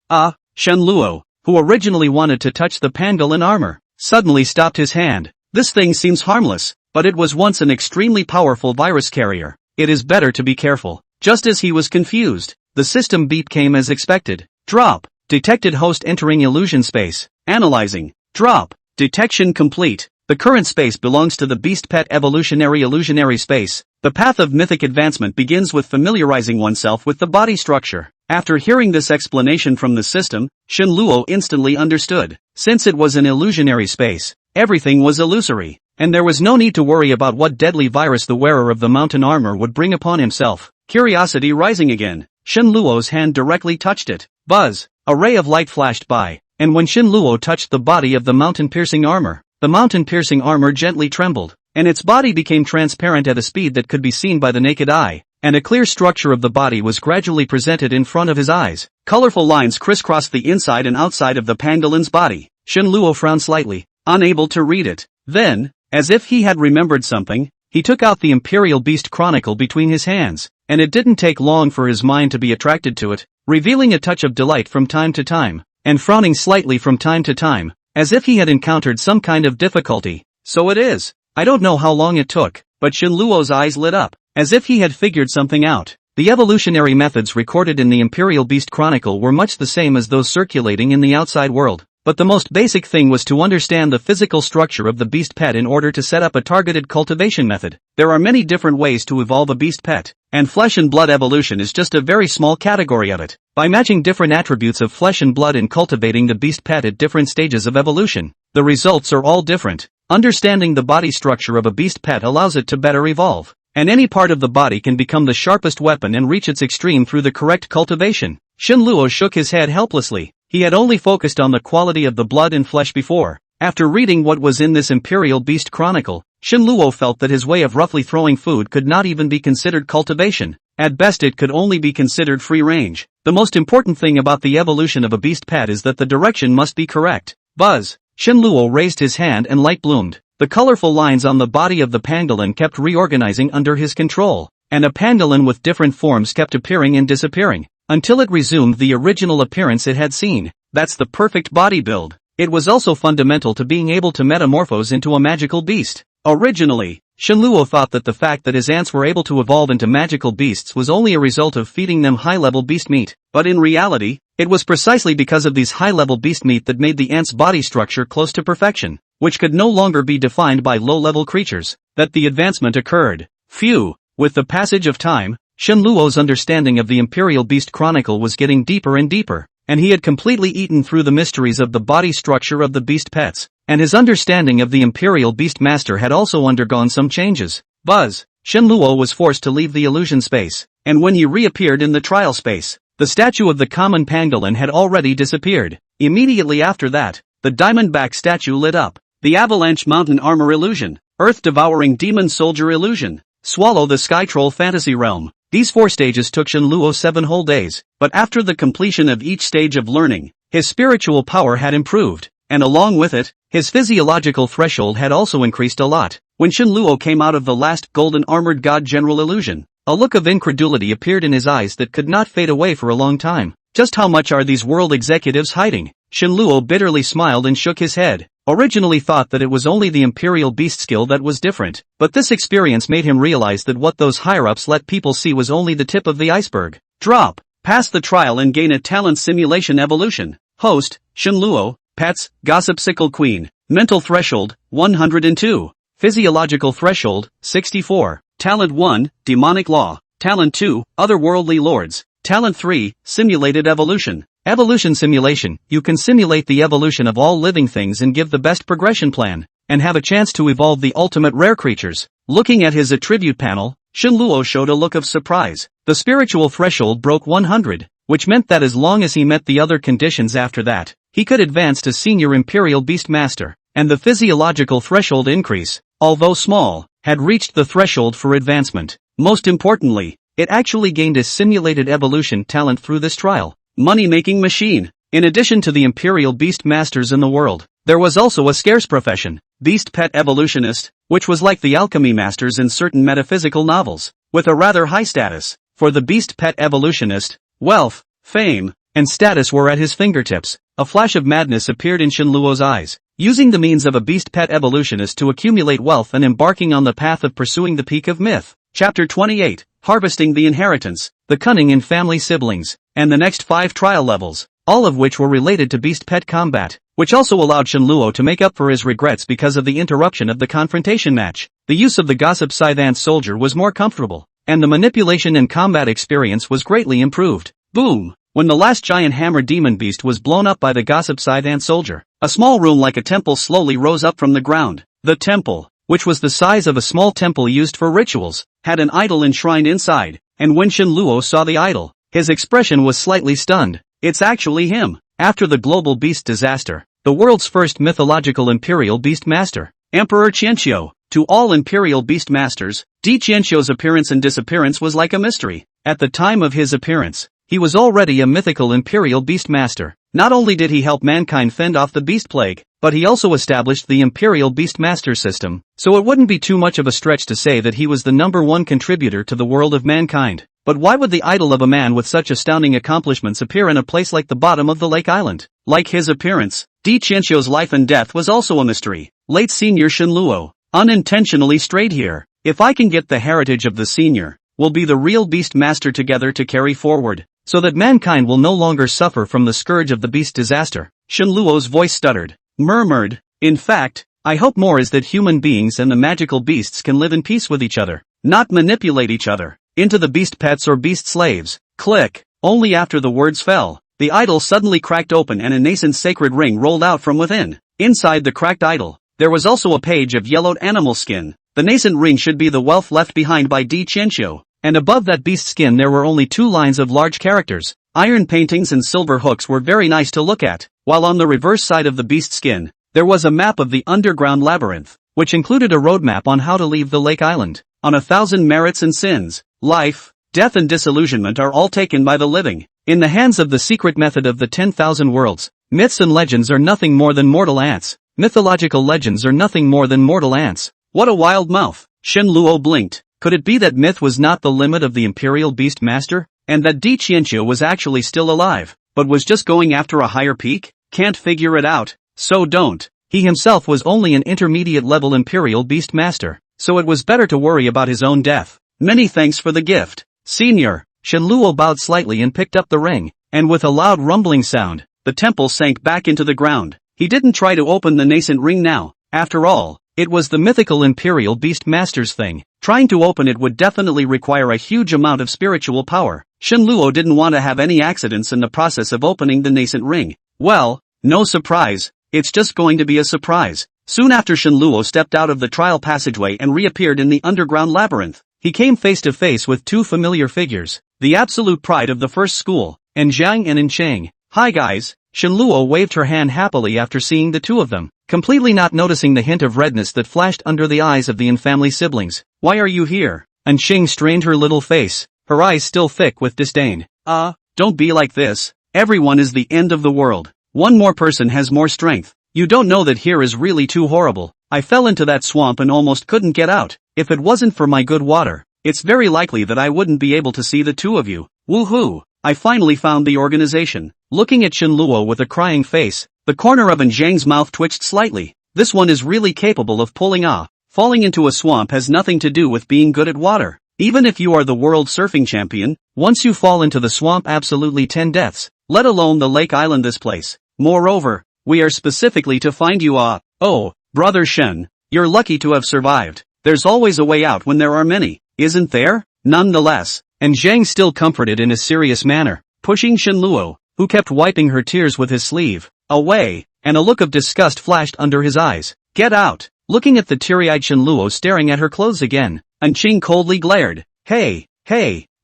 Shen Luo, who originally wanted to touch the pangolin armor, suddenly stopped his hand. This thing seems harmless, but it was once an extremely powerful virus carrier. It is better to be careful. Just as he was confused, the system beep came as expected. Drop. Detected host entering illusion space. Analyzing. Drop. Detection complete. The current space belongs to the beast pet evolutionary illusionary space. The path of mythic advancement begins with familiarizing oneself with the body structure. After hearing this explanation from the system, Shen Luo instantly understood. Since it was an illusionary space, everything was illusory, and there was no need to worry about what deadly virus the wearer of the mountain armor would bring upon himself. Curiosity rising again, Shen Luo's hand directly touched it. Buzz! A ray of light flashed by, and when Shen Luo touched the body of the mountain-piercing armor, the mountain-piercing armor gently trembled, and its body became transparent at a speed that could be seen by the naked eye, and a clear structure of the body was gradually presented in front of his eyes. Colorful lines crisscrossed the inside and outside of the pangolin's body. Shen Luo frowned slightly, unable to read it. Then, as if he had remembered something, he took out the Imperial Beast Chronicle between his hands, and it didn't take long for his mind to be attracted to it, revealing a touch of delight from time to time, and frowning slightly from time to time, as if he had encountered some kind of difficulty. So it is. I don't know how long it took, but Shen Luo's eyes lit up, as if he had figured something out. The evolutionary methods recorded in the Imperial Beast Chronicle were much the same as those circulating in the outside world, but the most basic thing was to understand the physical structure of the beast pet in order to set up a targeted cultivation method. There are many different ways to evolve a beast pet, and flesh and blood evolution is just a very small category of it. By matching different attributes of flesh and blood and cultivating the beast pet at different stages of evolution, the results are all different. Understanding the body structure of a beast pet allows it to better evolve, and any part of the body can become the sharpest weapon and reach its extreme through the correct cultivation. Shen Luo shook his head helplessly. He had only focused on the quality of the blood and flesh before. After reading what was in this Imperial Beast Chronicle, Shen Luo felt that his way of roughly throwing food could not even be considered cultivation. At best it could only be considered free range. The most important thing about the evolution of a beast pet is that the direction must be correct. Buzz! Shen Luo raised his hand and light bloomed. The colorful lines on the body of the pangolin kept reorganizing under his control, and a pangolin with different forms kept appearing and disappearing, until it resumed the original appearance it had seen. That's the perfect body build. It was also fundamental to being able to metamorphose into a magical beast. Originally, Shen Luo thought that the fact that his ants were able to evolve into magical beasts was only a result of feeding them high-level beast meat, but in reality, it was precisely because of these high-level beast meat that made the ant's body structure close to perfection, which could no longer be defined by low-level creatures, that the advancement occurred. Phew! With the passage of time, Shen Luo's understanding of the Imperial Beast Chronicle was getting deeper and deeper, and he had completely eaten through the mysteries of the body structure of the beast pets, and his understanding of the Imperial Beast Master had also undergone some changes. Buzz! Shen Luo was forced to leave the illusion space, and when he reappeared in the trial space, the statue of the common pangolin had already disappeared. Immediately after that, the diamond-back statue lit up. The Avalanche Mountain Armor Illusion, Earth-Devouring Demon Soldier Illusion, Swallow the Sky Troll Fantasy Realm. These 4 stages took Shen Luo 7 whole days, but after the completion of each stage of learning, his spiritual power had improved, and along with it, his physiological threshold had also increased a lot. When Shen Luo came out of the last golden armored god general illusion, a look of incredulity appeared in his eyes that could not fade away for a long time. Just how much are these world executives hiding? Shen Luo bitterly smiled and shook his head. Originally thought that it was only the Imperial Beast skill that was different, but this experience made him realize that what those higher-ups let people see was only the tip of the iceberg. Drop! Pass the trial and gain a talent simulation evolution. Host, Shen Luo. Pets, Gossip Sickle Queen. Mental threshold, 102. Physiological threshold, 64. Talent 1, Demonic Law. Talent 2, Otherworldly Lords. Talent 3, Simulated Evolution. Evolution simulation. You can simulate the evolution of all living things and give the best progression plan, and have a chance to evolve the ultimate rare creatures. Looking at his attribute panel, Shen Luo showed a look of surprise. The spiritual threshold broke 100. which meant that as long as he met the other conditions after that, he could advance to Senior Imperial Beast Master, and the physiological threshold increase, although small, had reached the threshold for advancement. Most importantly, it actually gained a simulated evolution talent through this trial. Money-making machine. In addition to the Imperial Beast Masters in the world, there was also a scarce profession, Beast Pet Evolutionist, which was like the alchemy masters in certain metaphysical novels, with a rather high status. For the Beast Pet Evolutionist, wealth, fame, and status were at his fingertips. A flash of madness appeared in Shenluo's eyes. Using the means of a Beast Pet Evolutionist to accumulate wealth and embarking on the path of pursuing the peak of myth. Chapter 28, Harvesting the Inheritance, The Cunning in Family Siblings, and the next 5 trial levels, all of which were related to Beast Pet combat, which also allowed Shenluo to make up for his regrets because of the interruption of the confrontation match. The use of the Gossip Scythe Soldier was more comfortable, and the manipulation and combat experience was greatly improved. Boom! When the last giant hammer demon beast was blown up by the Gossip Scythe Soldier, a small room like a temple slowly rose up from the ground. The temple, which was the size of a small temple used for rituals, had an idol enshrined inside, and when Shenluo saw the idol, his expression was slightly stunned. It's actually him. After the global beast disaster, the world's first mythological Imperial Beast Master, Emperor Qianqiu. To all Imperial Beast Masters, Qianqiu's appearance and disappearance was like a mystery. At the time of his appearance, he was already a mythical Imperial Beast Master. Not only did he help mankind fend off the Beast Plague, but he also established the Imperial Beast Master system, so it wouldn't be too much of a stretch to say that he was the #1 contributor to the world of mankind. But why would the idol of a man with such astounding accomplishments appear in a place like the bottom of the Lake Island? Like his appearance, Qianqiu's life and death was also a mystery. Late Senior Shenluo unintentionally strayed here. If I can get the heritage of the senior, we'll be the real Beast Master together to carry forward, so that mankind will no longer suffer from the scourge of the beast disaster. Shenluo's voice stuttered, murmured, in fact, I hope more is that human beings and the magical beasts can live in peace with each other, not manipulate each other into the beast pets or beast slaves. Click. Only after the words fell, the idol suddenly cracked open and a nascent sacred ring rolled out from within. Inside the cracked idol, there was also a page of yellowed animal skin. The nascent ring should be the wealth left behind by Qianqiu, and above that beast skin there were only 2 lines of large characters. Iron paintings and silver hooks were very nice to look at, while on the reverse side of the beast skin, there was a map of the underground labyrinth, which included a roadmap on how to leave the Lake Island. On 1,000 merits and sins, life, death and disillusionment are all taken by the living, in the hands of the secret method of the 10,000 worlds. Myths and legends are nothing more than mortal ants. Mythological legends are nothing more than mortal ants. What a wild mouth. Shenluo blinked. Could it be that myth was not the limit of the Imperial Beast Master, and that Qianqiu was actually still alive, but was just going after a higher peak? Can't figure it out, so don't. He himself was only an intermediate-level Imperial Beast Master, so it was better to worry about his own death. Many thanks for the gift, Senior. Shenluo bowed slightly and picked up the ring, and with a loud rumbling sound, the temple sank back into the ground. He didn't try to open the nascent ring now. After all, it was the mythical Imperial Beast Master's thing. Trying to open it would definitely require a huge amount of spiritual power. Shenluo didn't want to have any accidents in the process of opening the nascent ring. Well, no surprise, it's just going to be a surprise. Soon after Shenluo stepped out of the trial passageway and reappeared in the underground labyrinth, he came face to face with 2 familiar figures, the absolute pride of the first school, Zhang and Cheng. Hi guys. Shenluo waved her hand happily after seeing the 2 of them, completely not noticing the hint of redness that flashed under the eyes of the infamily siblings. Why are you here? Cheng strained her little face, her eyes still thick with disdain. Don't be like this. Everyone is the end of the world. One more person has more strength. You don't know that here is really too horrible. I fell into that swamp and almost couldn't get out. If it wasn't for my good water, it's very likely that I wouldn't be able to see the 2 of you. Woohoo! I finally found the organization. Looking at Shenluo with a crying face, the corner of Zhang's mouth twitched slightly. This one is really capable of pulling off. Falling into a swamp has nothing to do with being good at water. Even if you are the world surfing champion, once you fall into the swamp absolutely 10 deaths, let alone the Lake Island this place. Moreover, we are specifically to find you oh, brother Shen, you're lucky to have survived. There's always a way out when there are many, isn't there? Nonetheless, Zhang still comforted in a serious manner, pushing Shenluo, who kept wiping her tears with his sleeve, away, and a look of disgust flashed under his eyes. Get out! Looking at the teary-eyed Shenluo staring at her clothes again, Cheng coldly glared. Hey,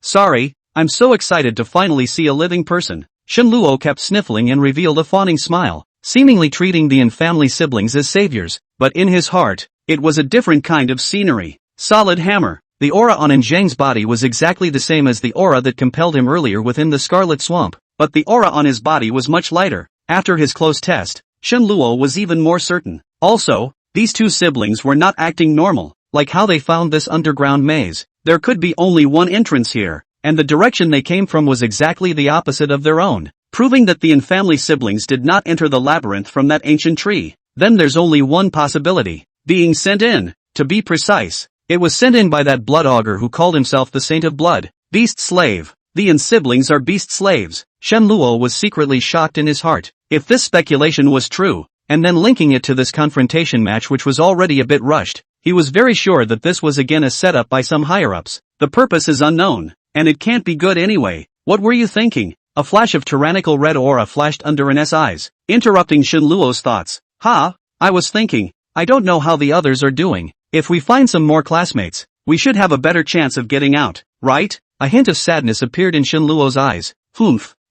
sorry, I'm so excited to finally see a living person. Shen Luo kept sniffling and revealed a fawning smile, seemingly treating the in-family siblings as saviors, but in his heart, it was a different kind of scenery. Solid hammer. The aura on Zhang's body was exactly the same as the aura that compelled him earlier within the Scarlet Swamp, but the aura on his body was much lighter. After his close test, Shen Luo was even more certain. Also, these two siblings were not acting normal, like how they found this underground maze. There could be only one entrance here, and the direction they came from was exactly the opposite of their own, proving that the in-family siblings did not enter the labyrinth from that ancient tree. Then there's only one possibility. Being sent in. To be precise, it was sent in by that blood augur who called himself the Saint of Blood. Beast slave. The Yin siblings are beast slaves. Shen Luo was secretly shocked in his heart. If this speculation was true, and then linking it to this confrontation match which was already a bit rushed, he was very sure that this was again a setup by some higher-ups. The purpose is unknown, and it can't be good anyway. What were you thinking? A flash of tyrannical red aura flashed under N's eyes, interrupting Shen Luo's thoughts. I was thinking, I don't know how the others are doing. If we find some more classmates, we should have a better chance of getting out, right? A hint of sadness appeared in Shen Luo's eyes.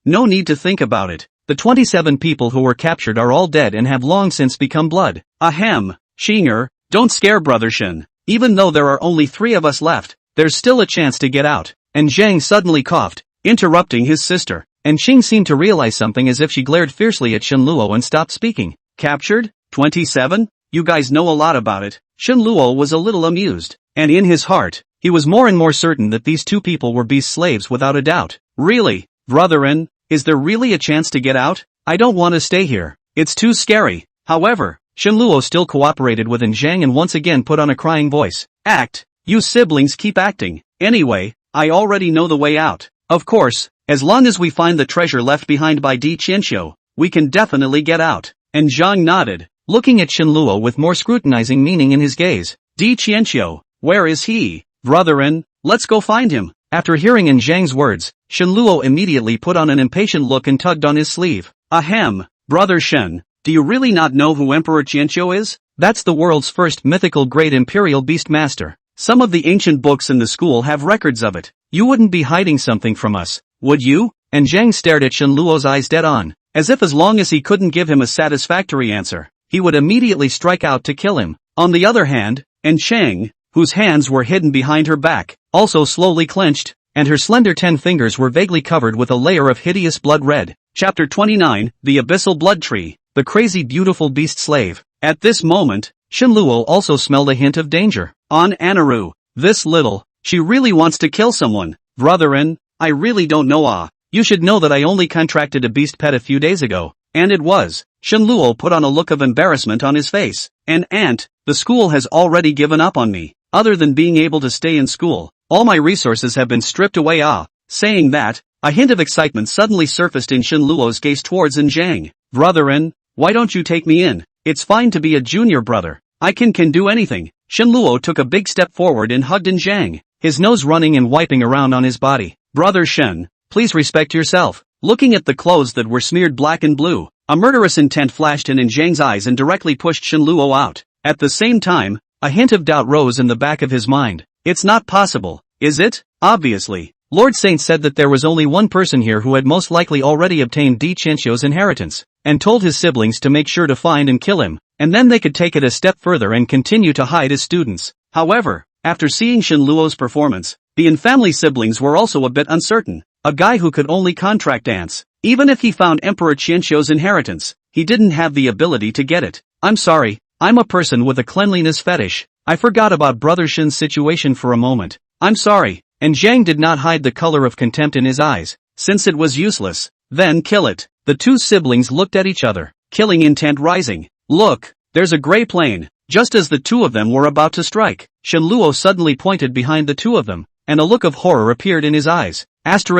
No need to think about it. The 27 people who were captured are all dead and have long since become blood. Ahem. Xinger, don't scare Brother Shen. Even though there are only 3 of us left, there's still a chance to get out. And Zhang suddenly coughed, interrupting his sister. And Xing seemed to realize something as if she glared fiercely at Shen Luo and stopped speaking. Captured? 27? You guys know a lot about it. Shen Luo was a little amused. And in his heart, he was more and more certain that these 2 people were beast slaves without a doubt. Really? Brother N, is there really a chance to get out? I don't want to stay here. It's too scary. However, Shen Luo still cooperated with Zhang and once again put on a crying voice. Act. You siblings keep acting. Anyway, I already know the way out. Of course, as long as we find the treasure left behind by Di Qianxiu, we can definitely get out. And Zhang nodded, looking at Shen Luo with more scrutinizing meaning in his gaze. Di Qianxiu, where is he? Brother N, let's go find him. After hearing Zhang's words, Shen Luo immediately put on an impatient look and tugged on his sleeve. Ahem, Brother Shen, do you really not know who Emperor Qianqiu is? That's the world's first mythical great imperial beast master. Some of the ancient books in the school have records of it. You wouldn't be hiding something from us, would you? And Zhang stared at Shen Luo's eyes dead on, as if as long as he couldn't give him a satisfactory answer, he would immediately strike out to kill him. On the other hand, Chang, whose hands were hidden behind her back, also slowly clenched, and her slender 10 fingers were vaguely covered with a layer of hideous blood red. Chapter 29, The Abyssal Blood Tree, The Crazy Beautiful Beast Slave. At this moment, Shen Luo also smelled a hint of danger. On Anaru, this little, she really wants to kill someone. Brother N, I really don't know. You should know that I only contracted a beast pet a few days ago, and it was. Shen Luo put on a look of embarrassment on his face. And aunt, the school has already given up on me. Other than being able to stay in school, all my resources have been stripped away. Saying that, a hint of excitement suddenly surfaced in Shen Luo's gaze towards Zhang. Brother N, why don't you take me in? It's fine to be a junior brother. I can do anything. Shen Luo took a big step forward and hugged Zhang, his nose running and wiping around on his body. Brother Shen, please respect yourself. Looking at the clothes that were smeared black and blue, a murderous intent flashed in Zhang's eyes and directly pushed Shen Luo out. At the same time, a hint of doubt rose in the back of his mind. It's not possible, is it? Obviously. Lord Saint said that there was only one person here who had most likely already obtained Di Qianxiu's inheritance, and told his siblings to make sure to find and kill him, and then they could take it a step further and continue to hide as students. However, after seeing Shen Luo's performance, the in-family siblings were also a bit uncertain. A guy who could only contract ants. Even if he found Emperor Qianxiu's inheritance, he didn't have the ability to get it. I'm sorry, I'm a person with a cleanliness fetish. I forgot about Brother Shen's situation for a moment. I'm sorry. And Zhang did not hide the color of contempt in his eyes, since it was useless. Then kill it. The two siblings looked at each other, killing intent rising. Look, there's a gray plane. Just as the two of them were about to strike, Shen Luo suddenly pointed behind the two of them, and a look of horror appeared in his eyes. After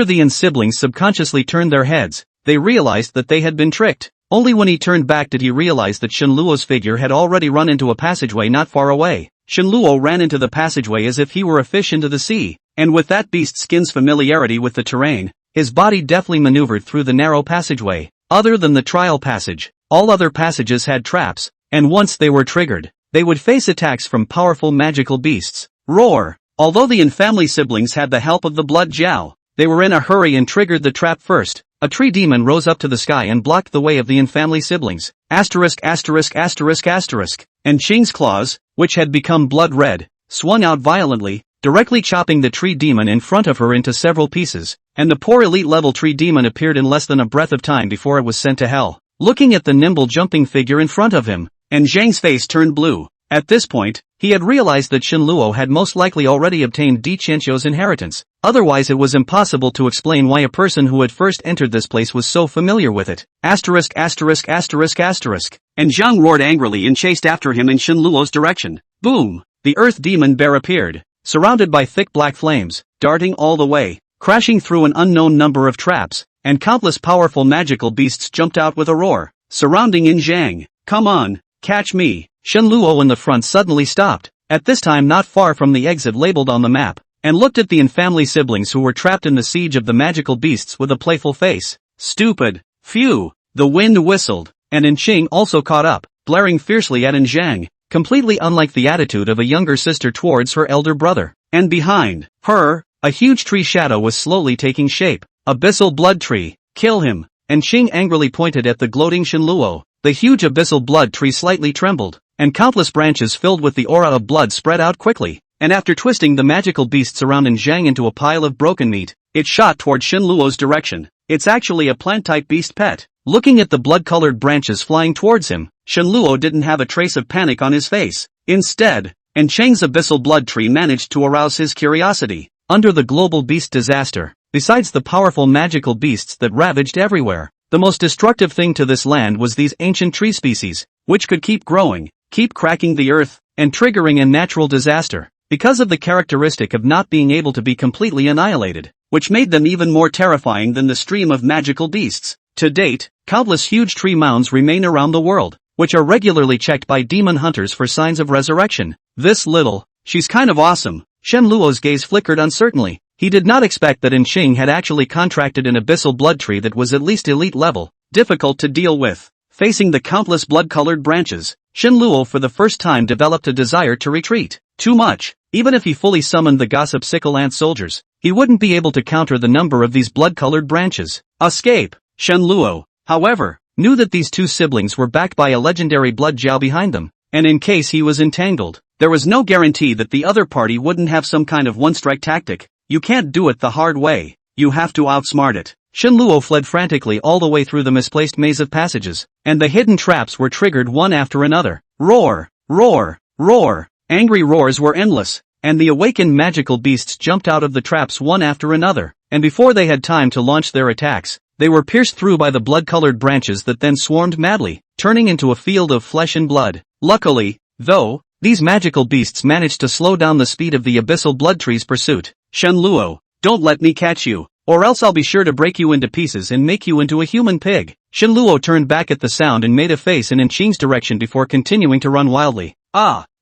the Yin siblings subconsciously turned their heads, they realized that they had been tricked. Only when he turned back did he realize that Shen Luo's figure had already run into a passageway not far away. Shen Luo ran into the passageway as if he were a fish into the sea, and with that beast skin's familiarity with the terrain, his body deftly maneuvered through the narrow passageway. Other than the trial passage, all other passages had traps, and once they were triggered, they would face attacks from powerful magical beasts. Roar! Although the infamily siblings had the help of the blood Jiao, they were in a hurry and triggered the trap first. A tree demon rose up to the sky and blocked the way of the infamily siblings. Asterisk asterisk asterisk asterisk. And Qing's claws, which had become blood red, swung out violently, directly chopping the tree demon in front of her into several pieces, and the poor elite-level tree demon appeared in less than a breath of time before it was sent to hell. Looking at the nimble jumping figure in front of him, and Zhang's face turned blue. At this point, he had realized that Shenluo had most likely already obtained Di Qianqiu's inheritance, otherwise it was impossible to explain why a person who had first entered this place was so familiar with it. Asterisk asterisk asterisk asterisk. And Zhang roared angrily and chased after him in Shenluo's direction. Boom! The earth demon bear appeared, surrounded by thick black flames, darting all the way, crashing through an unknown number of traps, and countless powerful magical beasts jumped out with a roar, surrounding in Zhang. Come on, catch me! Shenluo in the front suddenly stopped, at this time not far from the exit labeled on the map, and looked at the infamily siblings who were trapped in the siege of the magical beasts with a playful face. Stupid! Phew! The wind whistled, and Qing also caught up, blaring fiercely at Zhang, completely unlike the attitude of a younger sister towards her elder brother. And behind her, a huge tree shadow was slowly taking shape. Abyssal blood tree, kill him! And Qing angrily pointed at the gloating Shenluo. The huge abyssal blood tree slightly trembled, and countless branches filled with the aura of blood spread out quickly, and after twisting the magical beasts around Zhang into a pile of broken meat, it shot toward Shenluo's direction. It's actually a plant-type beast pet. Looking at the blood-colored branches flying towards him, Shenluo didn't have a trace of panic on his face. Instead, Chang's abyssal blood tree managed to arouse his curiosity. Under the global beast disaster, besides the powerful magical beasts that ravaged everywhere, the most destructive thing to this land was these ancient tree species, which could keep growing, keep cracking the earth, and triggering a natural disaster, because of the characteristic of not being able to be completely annihilated, which made them even more terrifying than the stream of magical beasts. To date, countless huge tree mounds remain around the world, which are regularly checked by demon hunters for signs of resurrection. This little, she's kind of awesome. Shenluo's gaze flickered uncertainly. He did not expect that Qing had actually contracted an abyssal blood tree that was at least elite level, difficult to deal with. Facing the countless blood-colored branches, Shenluo for the first time developed a desire to retreat. Too much. Even if he fully summoned the gossip sickle ant soldiers, he wouldn't be able to counter the number of these blood-colored branches. Escape! Shenluo, however, knew that these two siblings were backed by a legendary blood Jiao behind them, and in case he was entangled, there was no guarantee that the other party wouldn't have some kind of one-strike tactic. You can't do it the hard way. You have to outsmart it. Shenluo fled frantically all the way through the misplaced maze of passages, and the hidden traps were triggered one after another. Roar! Roar! Roar! Angry roars were endless, and the awakened magical beasts jumped out of the traps one after another, and before they had time to launch their attacks, they were pierced through by the blood-colored branches that then swarmed madly, turning into a field of flesh and blood. Luckily, though, these magical beasts managed to slow down the speed of the abyssal blood tree's pursuit. Shenluo, don't let me catch you, or else I'll be sure to break you into pieces and make you into a human pig. Shenluo turned back at the sound and made a face in Qing's direction before continuing to run wildly.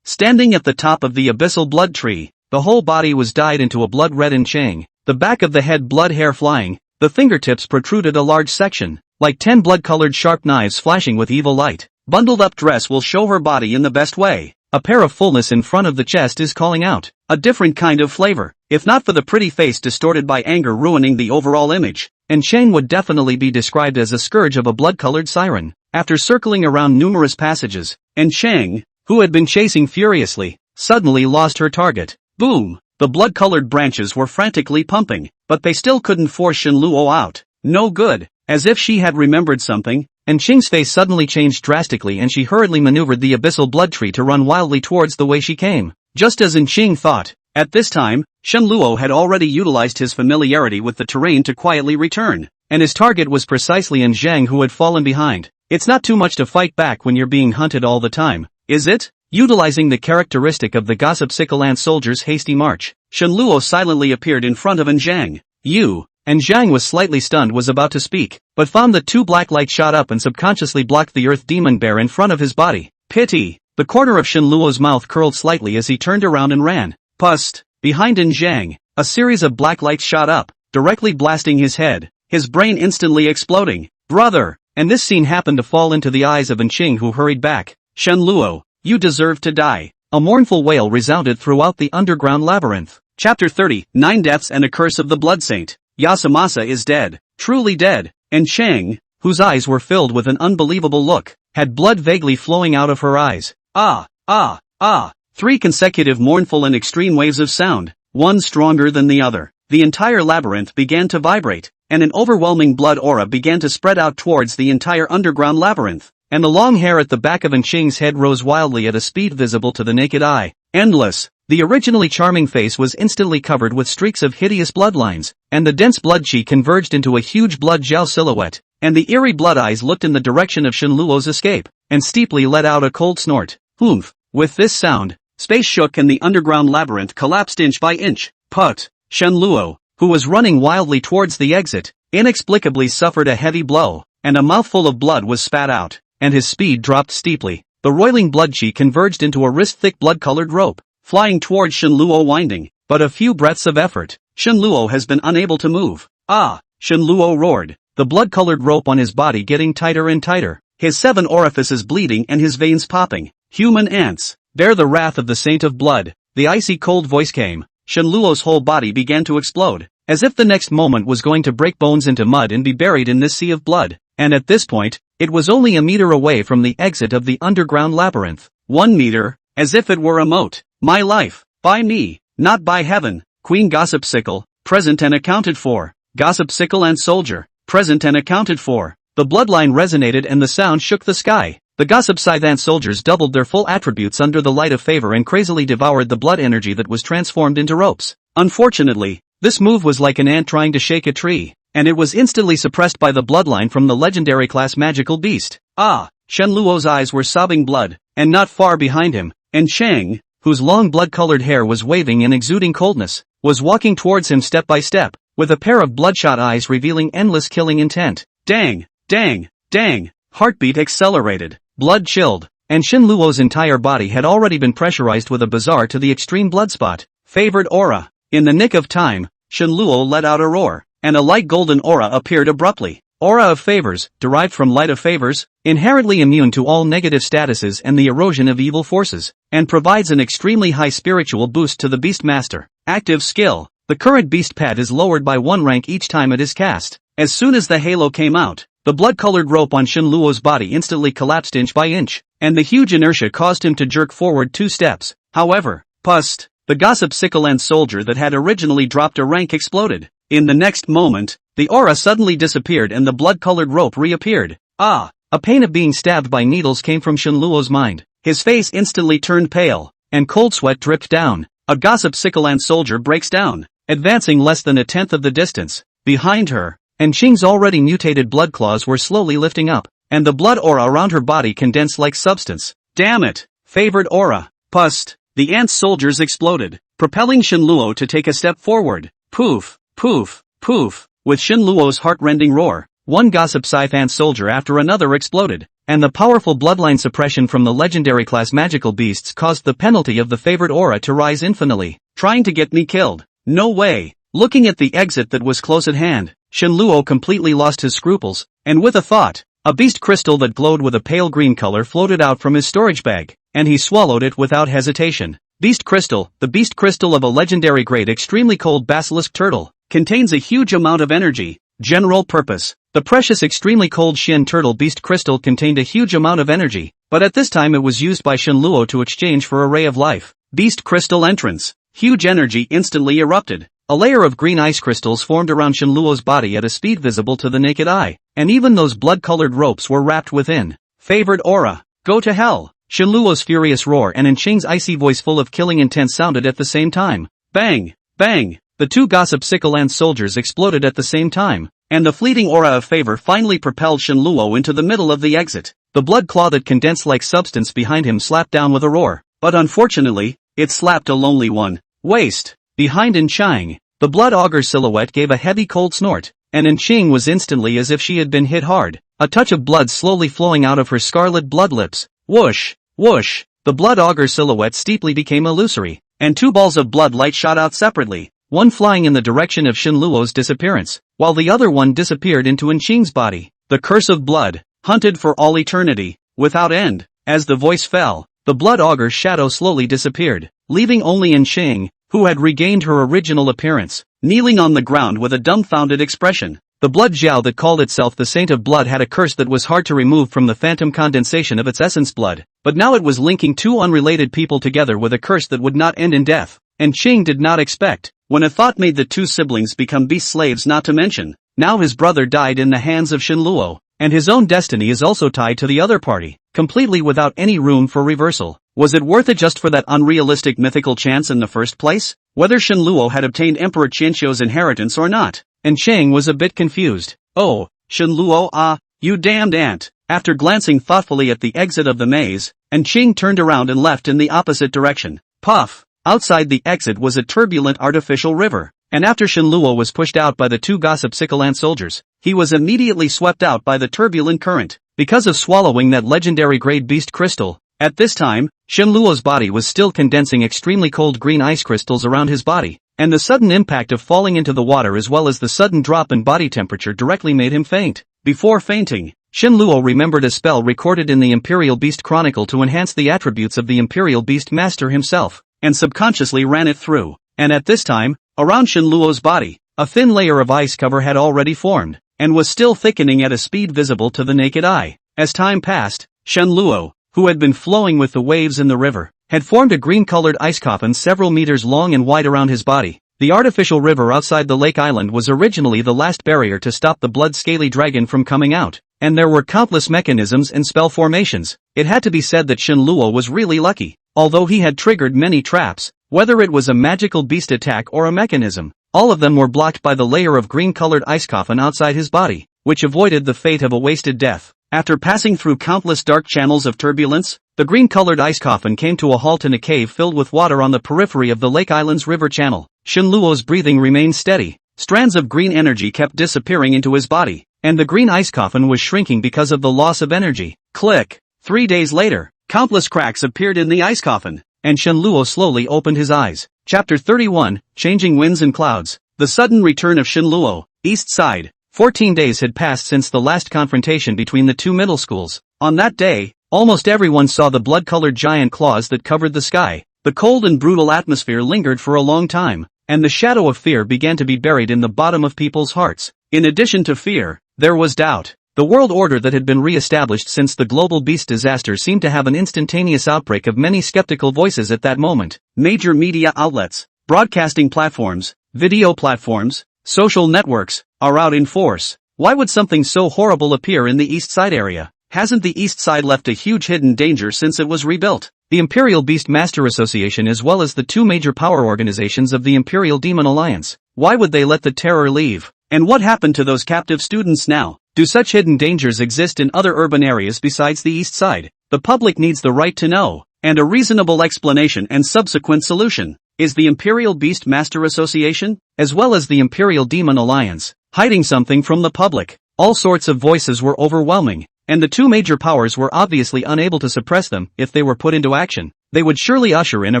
Standing at the top of the abyssal blood tree, the whole body was dyed into a blood-red Qing, the back of the head blood hair flying, the fingertips protruded a large section, like 10 blood-colored sharp knives flashing with evil light. Bundled-up dress will show her body in the best way. A pair of fullness in front of the chest is calling out. A different kind of flavor. If not for the pretty face distorted by anger ruining the overall image, Chang would definitely be described as a scourge of a blood-colored siren. After circling around numerous passages, Chang, who had been chasing furiously, suddenly lost her target. Boom! The blood-colored branches were frantically pumping, but they still couldn't force Shenluo out. No good. As if she had remembered something, Qing's face suddenly changed drastically and she hurriedly maneuvered the abyssal blood tree to run wildly towards the way she came. Just as Qing thought. At this time, Shenluo had already utilized his familiarity with the terrain to quietly return, and his target was precisely Zhang, who had fallen behind. It's not too much to fight back when you're being hunted all the time, is it? Utilizing the characteristic of the gossip sickle ant soldier's hasty march, Shenluo silently appeared in front of Zhang. Zhang was slightly stunned, was about to speak, but found that two black lights shot up and subconsciously blocked the earth demon bear in front of his body. Pity! The corner of Shenluo's mouth curled slightly as he turned around and ran. Pust! Behind Zhang, a series of black lights shot up, directly blasting his head, his brain instantly exploding. Brother! And this scene happened to fall into the eyes of Qing, who hurried back. Shenluo, you deserve to die. a mournful wail resounded throughout the underground labyrinth. Chapter 30, 9 Deaths and a Curse of the Blood Saint. Yasumasa is dead, truly dead, and Chang, whose eyes were filled with an unbelievable look, had blood vaguely flowing out of her eyes. Ah, ah, ah. 3 consecutive mournful and extreme waves of sound, one stronger than the other. The entire labyrinth began to vibrate, and an overwhelming blood aura began to spread out towards the entire underground labyrinth, and the long hair at the back of Chang's head rose wildly at a speed visible to the naked eye. Endless. The originally charming face was instantly covered with streaks of hideous bloodlines, and the dense blood chi converged into a huge blood gel silhouette, and the eerie blood eyes looked in the direction of Shenluo's escape, and steeply let out a cold snort. Oomph. With this sound, space shook and the underground labyrinth collapsed inch by inch. Put. Shenluo, who was running wildly towards the exit, inexplicably suffered a heavy blow, and a mouthful of blood was spat out, and his speed dropped steeply. The roiling blood chi converged into a wrist-thick blood-colored rope, flying towards Shenluo winding, but a few breaths of effort, Shenluo has been unable to move. Ah! Shenluo roared, the blood-colored rope on his body getting tighter and tighter, his 7 orifices bleeding and his veins popping. Human ants, bear the wrath of the Saint of Blood. The icy cold voice came. Shenluo's whole body began to explode, as if the next moment was going to break bones into mud and be buried in this sea of blood, and at this point, it was only a meter away from the exit of the underground labyrinth. 1 meter, as if it were a moat. My life, by me, not by heaven. Queen Gossipsicle, present and accounted for. Gossipsicle and Soldier, present and accounted for. The bloodline resonated and the sound shook the sky. The Gossip Scythe soldiers doubled their full attributes under the light of favor and crazily devoured the blood energy that was transformed into ropes. Unfortunately, this move was like an ant trying to shake a tree, and it was instantly suppressed by the bloodline from the legendary class magical beast. Ah! Shenluo's eyes were sobbing blood, and not far behind him, and Chang, whose long blood-colored hair was waving and exuding coldness, was walking towards him step by step, with a pair of bloodshot eyes revealing endless killing intent. Dang! Dang! Dang! Heartbeat accelerated, blood chilled, and Shenluo's entire body had already been pressurized with a bizarre to the extreme blood spot. Favored aura. In the nick of time, Shenluo let out a roar, and a light golden aura appeared abruptly. Aura of favors, derived from light of favors, inherently immune to all negative statuses and the erosion of evil forces, and provides an extremely high spiritual boost to the Beast Master. Active skill. The current Beast Pet is lowered by 1 rank each time it is cast. As soon as the halo came out, the blood-colored rope on Shenluo's body instantly collapsed inch by inch, and the huge inertia caused him to jerk forward 2 steps. However, pust, the Gossip Sickle and Soldier that had originally dropped a rank exploded. In the next moment, the aura suddenly disappeared and the blood-colored rope reappeared. Ah! A pain of being stabbed by needles came from Shenluo's mind. His face instantly turned pale, and cold sweat dripped down. A Gossip Sickle and Soldier breaks down, advancing less than a tenth of the distance. Behind her, and Qing's already mutated blood claws were slowly lifting up, and the blood aura around her body condensed like substance. Damn it! Favored aura. Pust. The ant soldiers exploded, propelling Shenluo to take a step forward. Poof, poof, poof. With Shenluo's heart-rending roar, 1 Gossip Scythe ant soldier after another exploded, and the powerful bloodline suppression from the legendary class magical beasts caused the penalty of the favored aura to rise infinitely. Trying to get me killed? No way! Looking at the exit that was close at hand, Shenluo completely lost his scruples, and with a thought, a beast crystal that glowed with a pale green color floated out from his storage bag, and he swallowed it without hesitation. Beast crystal, the beast crystal of a legendary great extremely cold basilisk turtle, contains a huge amount of energy. General purpose. The precious extremely cold Shin turtle beast crystal contained a huge amount of energy, but at this time it was used by Shenluo to exchange for a ray of life. Beast crystal entrance. Huge energy instantly erupted. A layer of green ice crystals formed around Shenluo's body at a speed visible to the naked eye, and even those blood-colored ropes were wrapped within. Favored aura. Go to hell! Shenluo's furious roar and Qing's icy voice full of killing intent sounded at the same time. Bang! Bang! The 2 Gossip Sickle and soldiers exploded at the same time, and the fleeting aura of favor finally propelled Shenluo into the middle of the exit. The blood claw that condensed like substance behind him slapped down with a roar, but unfortunately, it slapped a lonely one. Waste. Behind Chang, the blood augur silhouette gave a heavy cold snort, and Qing was instantly as if she had been hit hard, a touch of blood slowly flowing out of her scarlet blood lips. Whoosh, whoosh, the blood augur silhouette steeply became illusory, and 2 balls of blood light shot out separately, one flying in the direction of Shenluo's disappearance, while the other one disappeared into Qing's body. The curse of blood, hunted for all eternity, without end. As the voice fell, the blood augure's shadow slowly disappeared, leaving only Shang, who had regained her original appearance, kneeling on the ground with a dumbfounded expression. The blood Jiao that called itself the Saint of Blood had a curse that was hard to remove from the phantom condensation of its essence blood, but now it was linking two unrelated people together with a curse that would not end in death, and Qing did not expect, when a thought made the two siblings become beast slaves, not to mention, now his brother died in the hands of Shenluo, and his own destiny is also tied to the other party, completely without any room for reversal. Was it worth it just for that unrealistic mythical chance in the first place? Whether Shenluo had obtained Emperor Qianxiu's inheritance or not? And Shang was a bit confused. Oh, Shenluo, you damned ant. After glancing thoughtfully at the exit of the maze, and Qing turned around and left in the opposite direction. Puff! Outside the exit was a turbulent artificial river, and after Shenluo was pushed out by the two gossip Sicalant soldiers, he was immediately swept out by the turbulent current, because of swallowing that legendary grade beast crystal. At this time, Shenluo's body was still condensing extremely cold green ice crystals around his body, and the sudden impact of falling into the water as well as the sudden drop in body temperature directly made him faint. Before fainting, Shenluo remembered a spell recorded in the Imperial Beast Chronicle to enhance the attributes of the Imperial Beast Master himself, and subconsciously ran it through. And at this time, around Shenluo's body, a thin layer of ice cover had already formed, and was still thickening at a speed visible to the naked eye. As time passed, Shenluo, who had been flowing with the waves in the river, had formed a green-colored ice coffin several meters long and wide around his body. The artificial river outside the lake island was originally the last barrier to stop the blood-scaly dragon from coming out, and there were countless mechanisms and spell formations. It had to be said that Shenluo was really lucky. Although he had triggered many traps, whether it was a magical beast attack or a mechanism, all of them were blocked by the layer of green-colored ice coffin outside his body, which avoided the fate of a wasted death. After passing through countless dark channels of turbulence, the green-colored ice coffin came to a halt in a cave filled with water on the periphery of the lake island's river channel. Shenluo's breathing remained steady, strands of green energy kept disappearing into his body, and the green ice coffin was shrinking because of the loss of energy. Click! 3 days later, countless cracks appeared in the ice coffin, and Shenluo slowly opened his eyes. Chapter 31, Changing Winds and Clouds. The sudden return of Shenluo, East Side. 14 days had passed since the last confrontation between the two middle schools. On that day, almost everyone saw the blood-colored giant claws that covered the sky. The cold and brutal atmosphere lingered for a long time, and the shadow of fear began to be buried in the bottom of people's hearts. In addition to fear, there was doubt. The world order that had been re-established since the global beast disaster seemed to have an instantaneous outbreak of many skeptical voices at that moment. Major media outlets, broadcasting platforms, video platforms, social networks, are out in force. Why would something so horrible appear in the East Side area? Hasn't the East Side left a huge hidden danger since it was rebuilt? The Imperial Beast Master Association as well as the two major power organizations of the Imperial Demon Alliance. Why would they let the terror leave? And what happened to those captive students now? Do such hidden dangers exist in other urban areas besides the East Side? The public needs the right to know, and a reasonable explanation and subsequent solution. Is the Imperial Beast Master Association, as well as the Imperial Demon Alliance, hiding something from the public? All sorts of voices were overwhelming, and the two major powers were obviously unable to suppress them. If they were put into action, they would surely usher in a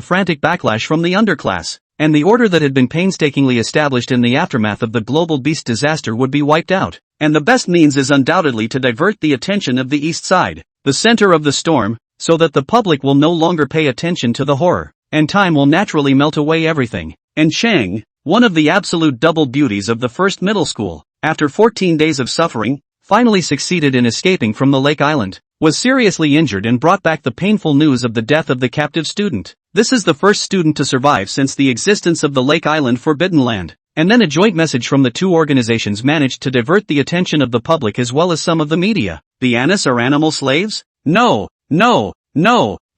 frantic backlash from the underclass, and the order that had been painstakingly established in the aftermath of the global beast disaster would be wiped out. And the best means is undoubtedly to divert the attention of the East Side, the center of the storm, so that the public will no longer pay attention to the horror, and time will naturally melt away everything. And Shang, one of the absolute double beauties of the first middle school, after 14 days of suffering, finally succeeded in escaping from the lake island, was seriously injured and brought back the painful news of the death of the captive student. This is the first student to survive since the existence of the Lake Island Forbidden Land. And then a joint message from the two organizations managed to divert the attention of the public as well as some of the media. The Anis are animal slaves? No,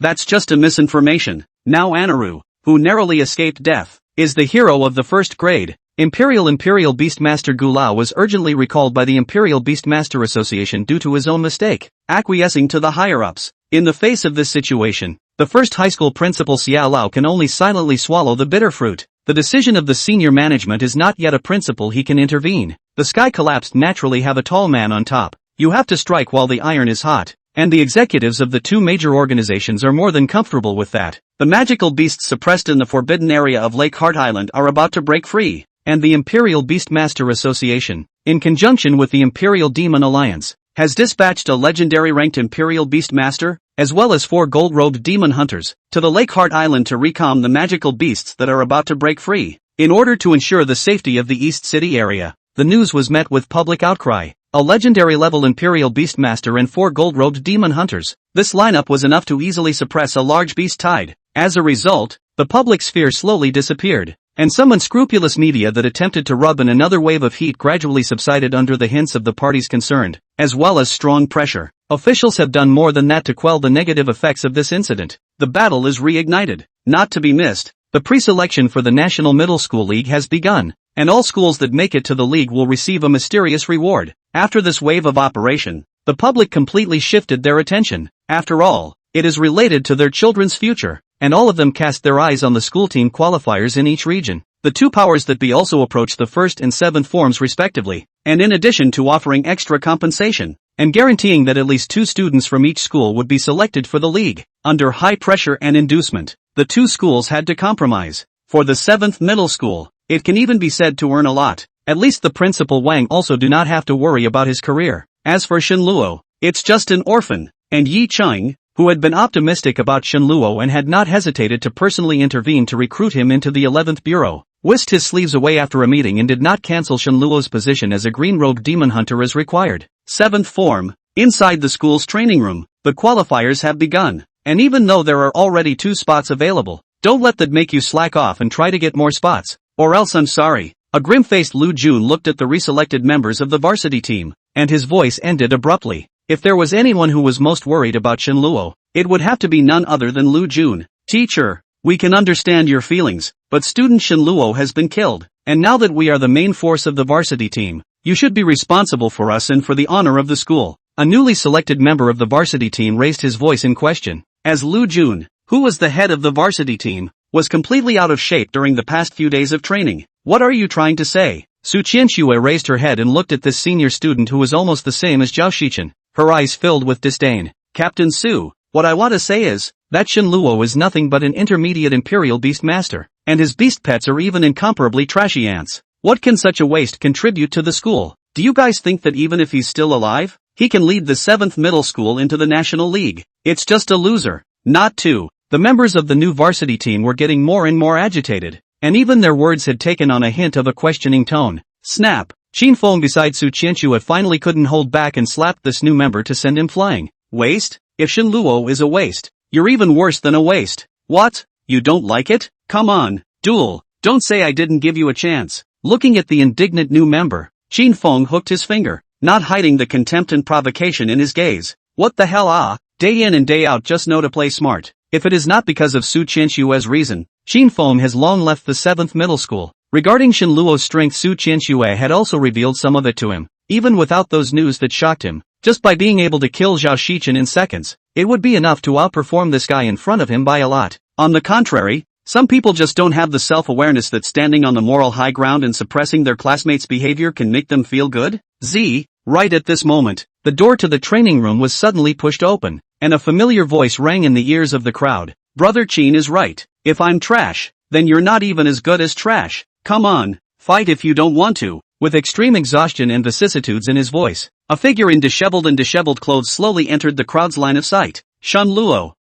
that's just a misinformation. Now Anaru, who narrowly escaped death, is the hero of the first grade. Imperial Beastmaster Gulao was urgently recalled by the Imperial Beastmaster Association due to his own mistake, acquiescing to the higher-ups. In the face of this situation, the first high school principal Xiao Lao can only silently swallow the bitter fruit. The decision of the senior management is not yet a principle he can intervene. The sky collapsed naturally have a tall man on top. You have to strike while the iron is hot. And the executives of the two major organizations are more than comfortable with that. The magical beasts suppressed in the forbidden area of Lake Heart Island are about to break free. And the Imperial Beastmaster Association, in conjunction with the Imperial Demon Alliance, has dispatched a legendary ranked Imperial Beast Master, as well as 4 gold-robed demon hunters, to the Lake Heart Island to recalm the magical beasts that are about to break free. In order to ensure the safety of the East City area, the news was met with public outcry. A legendary level Imperial Beastmaster and 4 gold-robed demon hunters. This lineup was enough to easily suppress a large beast tide. As a result, the public sphere slowly disappeared, and some unscrupulous media that attempted to rub in another wave of heat gradually subsided under the hints of the parties concerned, as well as strong pressure. Officials have done more than that to quell the negative effects of this incident. The battle is reignited. Not to be missed, the pre-selection for the National Middle School League has begun, and all schools that make it to the league will receive a mysterious reward. After this wave of operation, the public completely shifted their attention. After all, it is related to their children's future, and all of them cast their eyes on the school team qualifiers in each region. The 2 powers that be also approach the 1st and 7th forms respectively, and in addition to offering extra compensation, and guaranteeing that at least 2 students from each school would be selected for the league. Under high pressure and inducement, the 2 schools had to compromise. For the 7th middle school, it can even be said to earn a lot. At least the principal Wang also do not have to worry about his career. As for Shenluo, it's just an orphan, and Yi Cheng, who had been optimistic about Shenluo and had not hesitated to personally intervene to recruit him into the 11th Bureau, whisked his sleeves away after a meeting and did not cancel Shenluo's position as a green-robed demon hunter as required. 7th form, inside the school's training room, the qualifiers have begun, and even though there are already 2 spots available, don't let that make you slack off and try to get more spots, or else I'm sorry. A grim-faced Lu Jun looked at the reselected members of the varsity team, and his voice ended abruptly. If there was anyone who was most worried about Shenluo, it would have to be none other than Lu Jun. Teacher, we can understand your feelings, but student Shenluo has been killed, and now that we are the main force of the varsity team, you should be responsible for us and for the honor of the school. A newly selected member of the varsity team raised his voice in question, as Lu Jun, who was the head of the varsity team, was completely out of shape during the past few days of training. What are you trying to say? Su Qianxue raised her head and looked at this senior student who was almost the same as Zhao Shichen, her eyes filled with disdain. Captain Su, what I want to say is, that Shenluo is nothing but an intermediate Imperial Beast Master, and his beast pets are even incomparably trashy ants. What can such a waste contribute to the school? Do you guys think that even if he's still alive, he can lead the 7th middle school into the National League? It's just a loser. Not to. The members of the new varsity team were getting more and more agitated, and even their words had taken on a hint of a questioning tone. Snap! Qin Feng beside Su Qianxue finally couldn't hold back and slapped this new member to send him flying. Waste? If Shenluo is a waste, you're even worse than a waste. What? You don't like it? Come on, duel. Don't say I didn't give you a chance. Looking at the indignant new member, Qin Feng hooked his finger, not hiding the contempt and provocation in his gaze. What the hell day in and day out just know to play smart. If it is not because of Su Qianxue's reason, Qin Feng has long left the 7th middle school. Regarding Shenluo's strength, Su Qianxue had also revealed some of it to him, even without those news that shocked him. Just by being able to kill Zhao Shichen in seconds, it would be enough to outperform this guy in front of him by a lot. On the contrary, some people just don't have the self-awareness that standing on the moral high ground and suppressing their classmates' behavior can make them feel good. Right at this moment, the door to the training room was suddenly pushed open, and a familiar voice rang in the ears of the crowd. Brother Qin is right. If I'm trash, then you're not even as good as trash. Come on, fight if you don't want to. With extreme exhaustion and vicissitudes in his voice, a figure in disheveled clothes slowly entered the crowd's line of sight. Shenluo!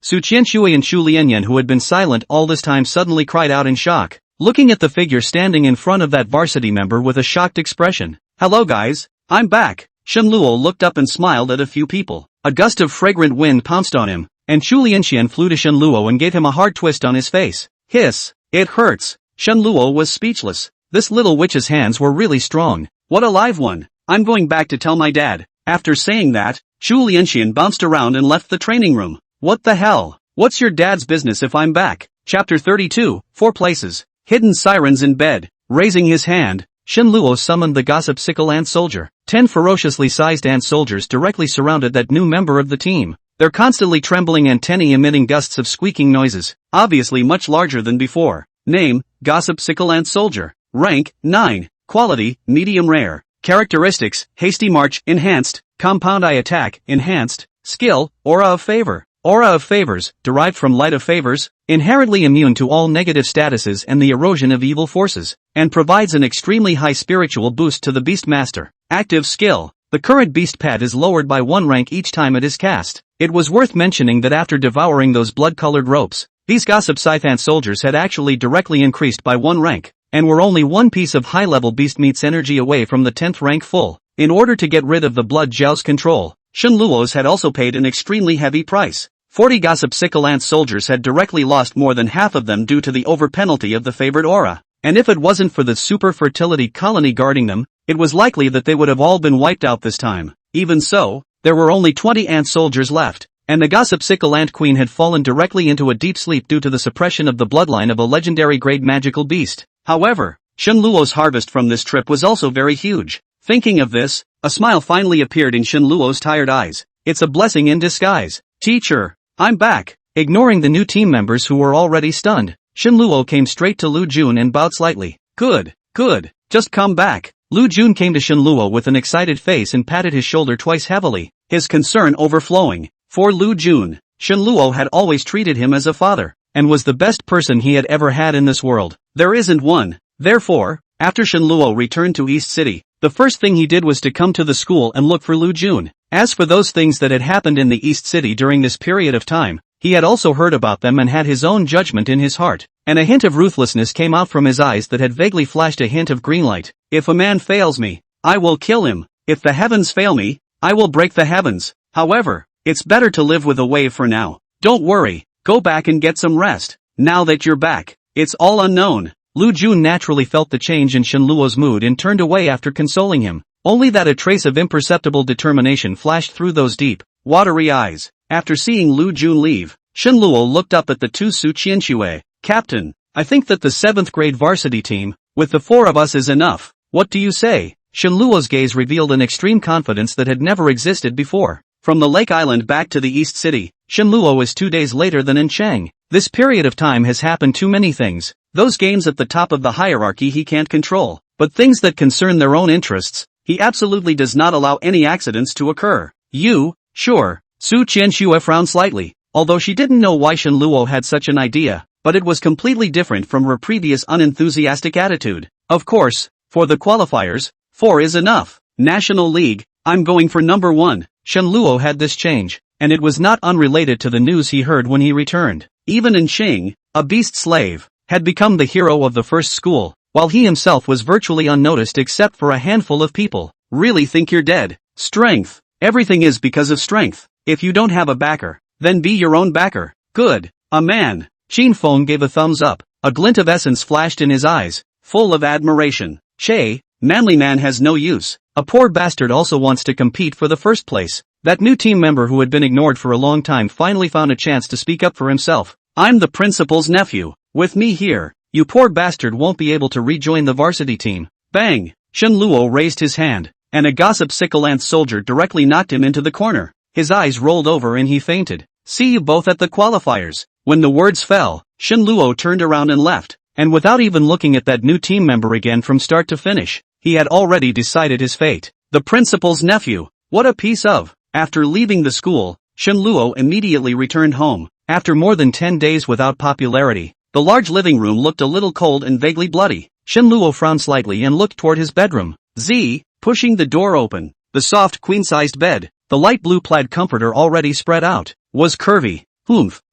Su Qianxue and Shu Lianyan, who had been silent all this time, suddenly cried out in shock, looking at the figure standing in front of that varsity member with a shocked expression. Hello guys, I'm back. Shenluo looked up and smiled at a few people. A gust of fragrant wind pounced on him, and Shu Lianxian flew to Shenluo and gave him a hard twist on his face. Hiss! It hurts. Shenluo was speechless. This little witch's hands were really strong. What a live one. I'm going back to tell my dad. After saying that, Shu Lianxian bounced around and left the training room. What the hell? What's your dad's business if I'm back? Chapter 32, 4 places. Hidden sirens in bed. Raising his hand, Shenluo summoned the gossip sickle ant soldier. 10 ferociously sized ant soldiers directly surrounded that new member of the team, their constantly trembling antennae emitting gusts of squeaking noises, obviously much larger than before. Name, Gossip Sickle Ant Soldier. Rank, 9. Quality, medium rare. Characteristics, Hasty March, Enhanced. Compound Eye Attack, Enhanced. Skill, Aura of Favor. Aura of Favors, derived from Light of Favors, inherently immune to all negative statuses and the erosion of evil forces, and provides an extremely high spiritual boost to the Beast Master. Active Skill, The current beast pet is lowered by 1 rank each time it is cast. It was worth mentioning that after devouring those blood-colored ropes, these gossip Scythant soldiers had actually directly increased by 1 rank, and were only 1 piece of high-level beast meat's energy away from the 10th rank full. In order to get rid of the blood Zhao's control, Shenluo's had also paid an extremely heavy price. 40 gossip Sikalance soldiers had directly lost more than half of them due to the over-penalty of the favored aura, and if it wasn't for the super fertility colony guarding them, it was likely that they would have all been wiped out this time. Even so, there were only 20 ant soldiers left, and the gossip Sickle Ant Queen had fallen directly into a deep sleep due to the suppression of the bloodline of a legendary grade magical beast. However, Shenluo's harvest from this trip was also very huge. Thinking of this, a smile finally appeared in Shenluo's tired eyes. It's a blessing in disguise. Teacher, I'm back. Ignoring the new team members who were already stunned, Shenluo came straight to Lu Jun and bowed slightly. Good, just come back. Lu Jun came to Shenluo with an excited face and patted his shoulder twice heavily, his concern overflowing. For Lu Jun, Shenluo had always treated him as a father, and was the best person he had ever had in this world. There isn't one. Therefore, after Shenluo returned to East City, the first thing he did was to come to the school and look for Lu Jun. As for those things that had happened in the East City during this period of time, he had also heard about them and had his own judgment in his heart, and a hint of ruthlessness came out from his eyes that had vaguely flashed a hint of green light. If a man fails me, I will kill him. If the heavens fail me, I will break the heavens. However, it's better to live with a wave for now. Don't worry, go back and get some rest. Now that you're back, it's all unknown. Lu Jun naturally felt the change in Shenluo's mood and turned away after consoling him. Only that a trace of imperceptible determination flashed through those deep, watery eyes. After seeing Lu Jun leave, Shenluo looked up at the 2 Su Qianxue. Captain, I think that the 7th grade varsity team, with the 4 of us is enough. What do you say? Shenluo's gaze revealed an extreme confidence that had never existed before. From the Lake Island back to the East City, Shenluo is 2 days later than in Chang. This period of time has happened too many things. Those games at the top of the hierarchy he can't control, but things that concern their own interests, he absolutely does not allow any accidents to occur. Sure. Su Qianxue frowned slightly, although she didn't know why Shenluo had such an idea, but it was completely different from her previous unenthusiastic attitude. Of course, for the qualifiers, 4 is enough. National League, I'm going for number 1. Shenluo had this change, and it was not unrelated to the news he heard when he returned. Even in Qing, a beast slave had become the hero of the first school, while he himself was virtually unnoticed except for a handful of people. Really think you're dead? Strength. Everything is because of strength. If you don't have a backer, then be your own backer. Good. A man. Qin Feng gave a thumbs up. A glint of essence flashed in his eyes, full of admiration. Che, manly man has no use. A poor bastard also wants to compete for the first place. That new team member who had been ignored for a long time finally found a chance to speak up for himself. I'm the principal's nephew. With me here, you poor bastard won't be able to rejoin the varsity team. Bang! Shenluo raised his hand, and a gossip Sikalance soldier directly knocked him into the corner. His eyes rolled over and he fainted. See you both at the qualifiers. When the words fell, Shenluo turned around and left, and without even looking at that new team member again from start to finish, he had already decided his fate. The principal's nephew. What a piece of. After leaving the school, Shenluo immediately returned home. After more than 10 days without popularity, the large living room looked a little cold and vaguely bloody. Shenluo frowned slightly and looked toward his bedroom. Pushing the door open, the soft queen-sized bed, the light blue plaid comforter already spread out, was curvy.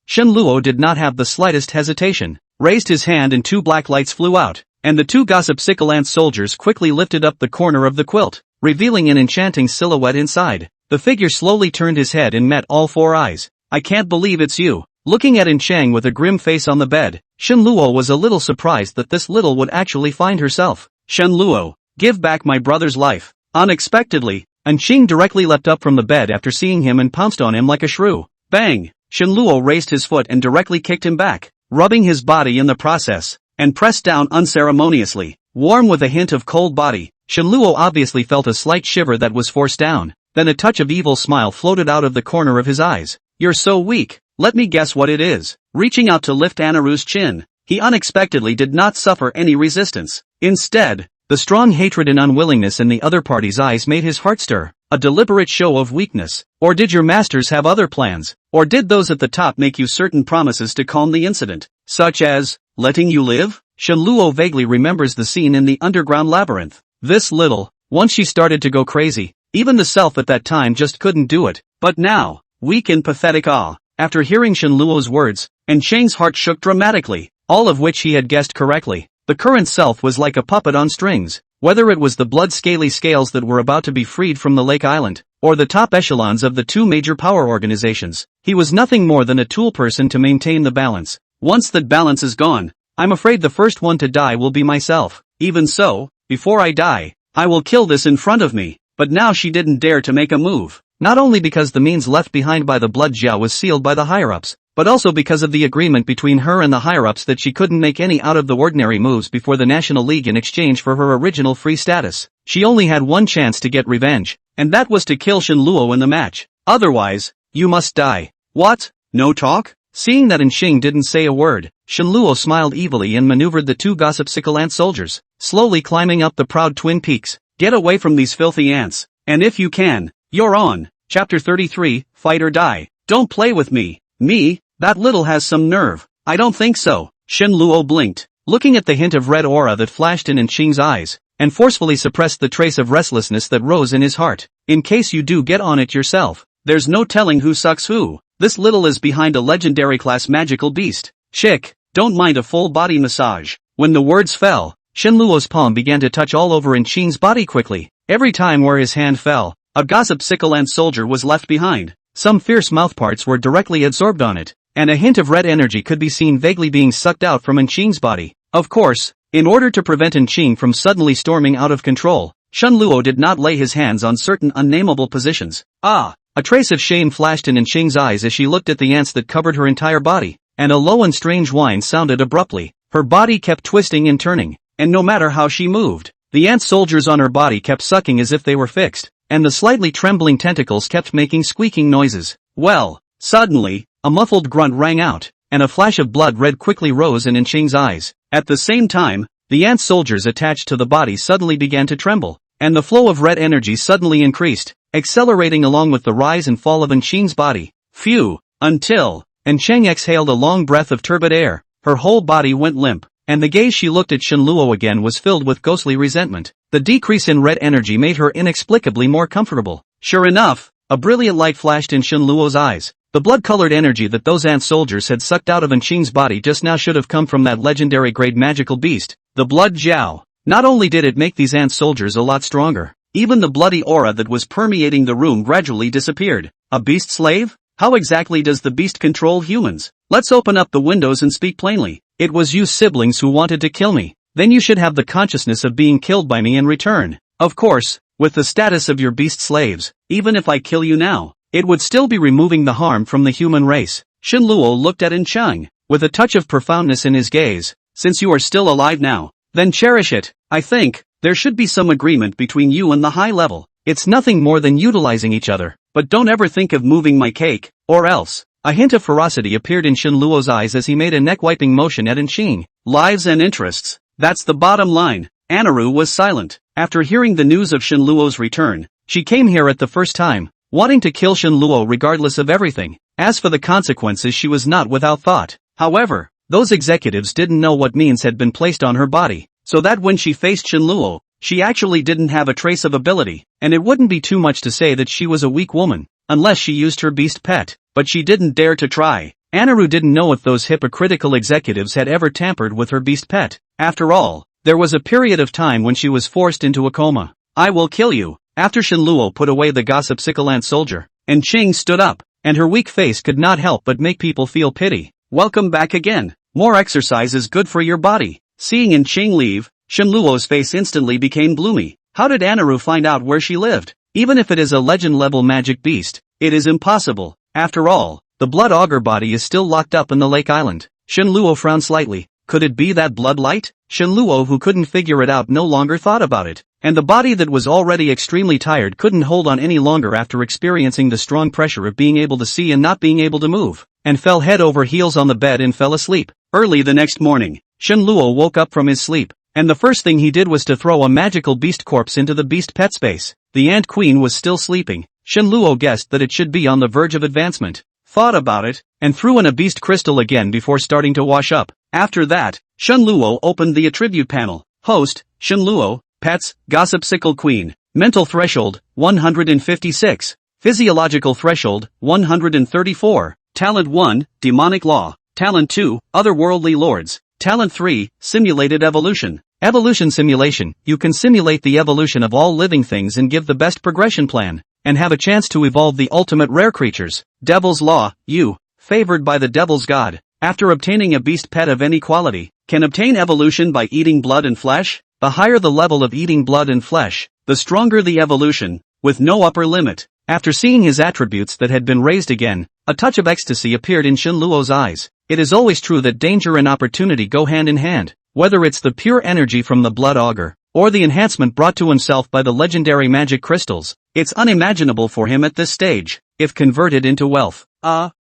Shenluo did not have the slightest hesitation, raised his hand and 2 black lights flew out, and the 2 gossip Sikalance soldiers quickly lifted up the corner of the quilt, revealing an enchanting silhouette inside. The figure slowly turned his head and met all 4 eyes. I can't believe it's you. Looking at In Chang with a grim face on the bed, Shenluo was a little surprised that this little would actually find herself. Shenluo, give back my brother's life. Unexpectedly, Anqing directly leapt up from the bed after seeing him and pounced on him like a shrew. Bang! Shenluo raised his foot and directly kicked him back, rubbing his body in the process, and pressed down unceremoniously. Warm with a hint of cold body, Shenluo obviously felt a slight shiver that was forced down, then a touch of evil smile floated out of the corner of his eyes. You're so weak. Let me guess what it is. Reaching out to lift Anaru's chin, he unexpectedly did not suffer any resistance. Instead, the strong hatred and unwillingness in the other party's eyes made his heart stir. A deliberate show of weakness. Or did your masters have other plans? Or did those at the top make you certain promises to calm the incident? Such as, letting you live? Shenluo vaguely remembers the scene in the underground labyrinth. This little, once she started to go crazy, Even the self at that time just couldn't do it. But now, weak in pathetic awe, after hearing Shen Luo's words, and Cheng's heart shook dramatically, all of which he had guessed correctly. The current self was like a puppet on strings. Whether it was the blood-scaly scales that were about to be freed from the Lake Island, or the top echelons of the two major power organizations, he was nothing more than a tool person to maintain the balance. Once that balance is gone, I'm afraid the first one to die will be myself. Even so, before I die, I will kill this in front of me. But now she didn't dare to make a move. Not only because the means left behind by the blood jiao was sealed by the higher-ups, but also because of the agreement between her and the higher-ups that she couldn't make any out-of-the-ordinary moves before the National League in exchange for her original free status. She only had one chance to get revenge, and that was to kill Shen Luo in the match. Otherwise, you must die. What? No talk? Seeing that Xing didn't say a word, Shen Luo smiled evilly and maneuvered the two gossip-sickle ant soldiers, slowly climbing up the proud twin peaks. Get away from these filthy ants, and if you can, you're on. Chapter 33, Fight or Die. Don't play with me. Me? That little has some nerve. I don't think so. Shen Luo blinked, looking at the hint of red aura that flashed in Xing's eyes, and forcefully suppressed the trace of restlessness that rose in his heart. In case you do get on it yourself, there's no telling who sucks who. This little is behind a legendary class magical beast. Chick, don't mind a full body massage. When the words fell, Shen Luo's palm began to touch all over Xing's body quickly. Every time where his hand fell, a gossip sickle ant soldier was left behind. Some fierce mouthparts were directly absorbed on it, and a hint of red energy could be seen vaguely being sucked out from Xing's body. Of course, in order to prevent Xing from suddenly storming out of control, Shen Luo did not lay his hands on certain unnameable positions. A trace of shame flashed in Xing's eyes as she looked at the ants that covered her entire body, and a low and strange whine sounded abruptly. Her body kept twisting and turning, and no matter how she moved, the ant soldiers on her body kept sucking as if they were fixed, and the slightly trembling tentacles kept making squeaking noises. Well, suddenly, a muffled grunt rang out, and a flash of blood red quickly rose in Xing's eyes. At the same time, the ant soldiers attached to the body suddenly began to tremble, and the flow of red energy suddenly increased, accelerating along with the rise and fall of Xing's body. Phew! Until Cheng exhaled a long breath of turbid air, her whole body went limp, and the gaze she looked at Shen Luo again was filled with ghostly resentment. The decrease in red energy made her inexplicably more comfortable. Sure enough, a brilliant light flashed in Shen Luo's eyes. The blood-colored energy that those ant soldiers had sucked out of Xing's body just now should have come from that legendary grade magical beast, the blood jiao. Not only did it make these ant soldiers a lot stronger, even the bloody aura that was permeating the room gradually disappeared. A beast slave? How exactly does the beast control humans? Let's open up the windows and speak plainly. It was you siblings who wanted to kill me. Then you should have the consciousness of being killed by me in return. Of course, with the status of your beast slaves, even if I kill you now, it would still be removing the harm from the human race. Shen Luo looked at Cheng, with a touch of profoundness in his gaze. Since you are still alive now, then cherish it. I think there should be some agreement between you and the high level. It's nothing more than utilizing each other. But don't ever think of moving my cake, or else. A hint of ferocity appeared in Shen Luo's eyes as he made a neck-wiping motion at Xing. Lives and interests. That's the bottom line. Anaru was silent. After hearing the news of Shen Luo's return, she came here at the first time, wanting to kill Shen Luo regardless of everything. As for the consequences, she was not without thought. However, those executives didn't know what means had been placed on her body, so that when she faced Shen Luo, she actually didn't have a trace of ability, and it wouldn't be too much to say that she was a weak woman, unless she used her beast pet, but she didn't dare to try. Anaru didn't know if those hypocritical executives had ever tampered with her beast pet. After all, there was a period of time when she was forced into a coma. I will kill you. After Shen Luo put away the gossip sickle ant soldier, Cheng stood up, and her weak face could not help but make people feel pity. Welcome back again. More exercise is good for your body. Seeing Cheng leave, Shen Luo's face instantly became gloomy. How did Anaru find out where she lived? Even if it is a legend-level magic beast, it is impossible. After all, the blood augur body is still locked up in the Lake Island. Shen Luo frowned slightly. Could it be that blood light? Shen Luo, who couldn't figure it out, no longer thought about it, and the body that was already extremely tired couldn't hold on any longer after experiencing the strong pressure of being able to see and not being able to move, and fell head over heels on the bed and fell asleep. Early the next morning, Shen Luo woke up from his sleep, and the first thing he did was to throw a magical beast corpse into the beast pet space. The ant queen was still sleeping. Shen Luo guessed that it should be on the verge of advancement, thought about it, and threw in a beast crystal again before starting to wash up. After that, Shen Luo opened the attribute panel. Host, Shen Luo, Pets, Gossip Sickle Queen. Mental threshold, 156. Physiological threshold, 134. Talent 1, demonic law. Talent 2, otherworldly lords. Talent 3, simulated evolution. Evolution simulation, you can simulate the evolution of all living things and give the best progression plan, and have a chance to evolve the ultimate rare creatures. Devil's law, you, favored by the devil's god, after obtaining a beast pet of any quality, can obtain evolution by eating blood and flesh. The higher the level of eating blood and flesh, the stronger the evolution, with no upper limit. After seeing his attributes that had been raised again, a touch of ecstasy appeared in Shenluo's eyes. It is always true that danger and opportunity go hand in hand, whether it's the pure energy from the blood auger, or the enhancement brought to himself by the legendary magic crystals. It's unimaginable for him at this stage, if converted into wealth.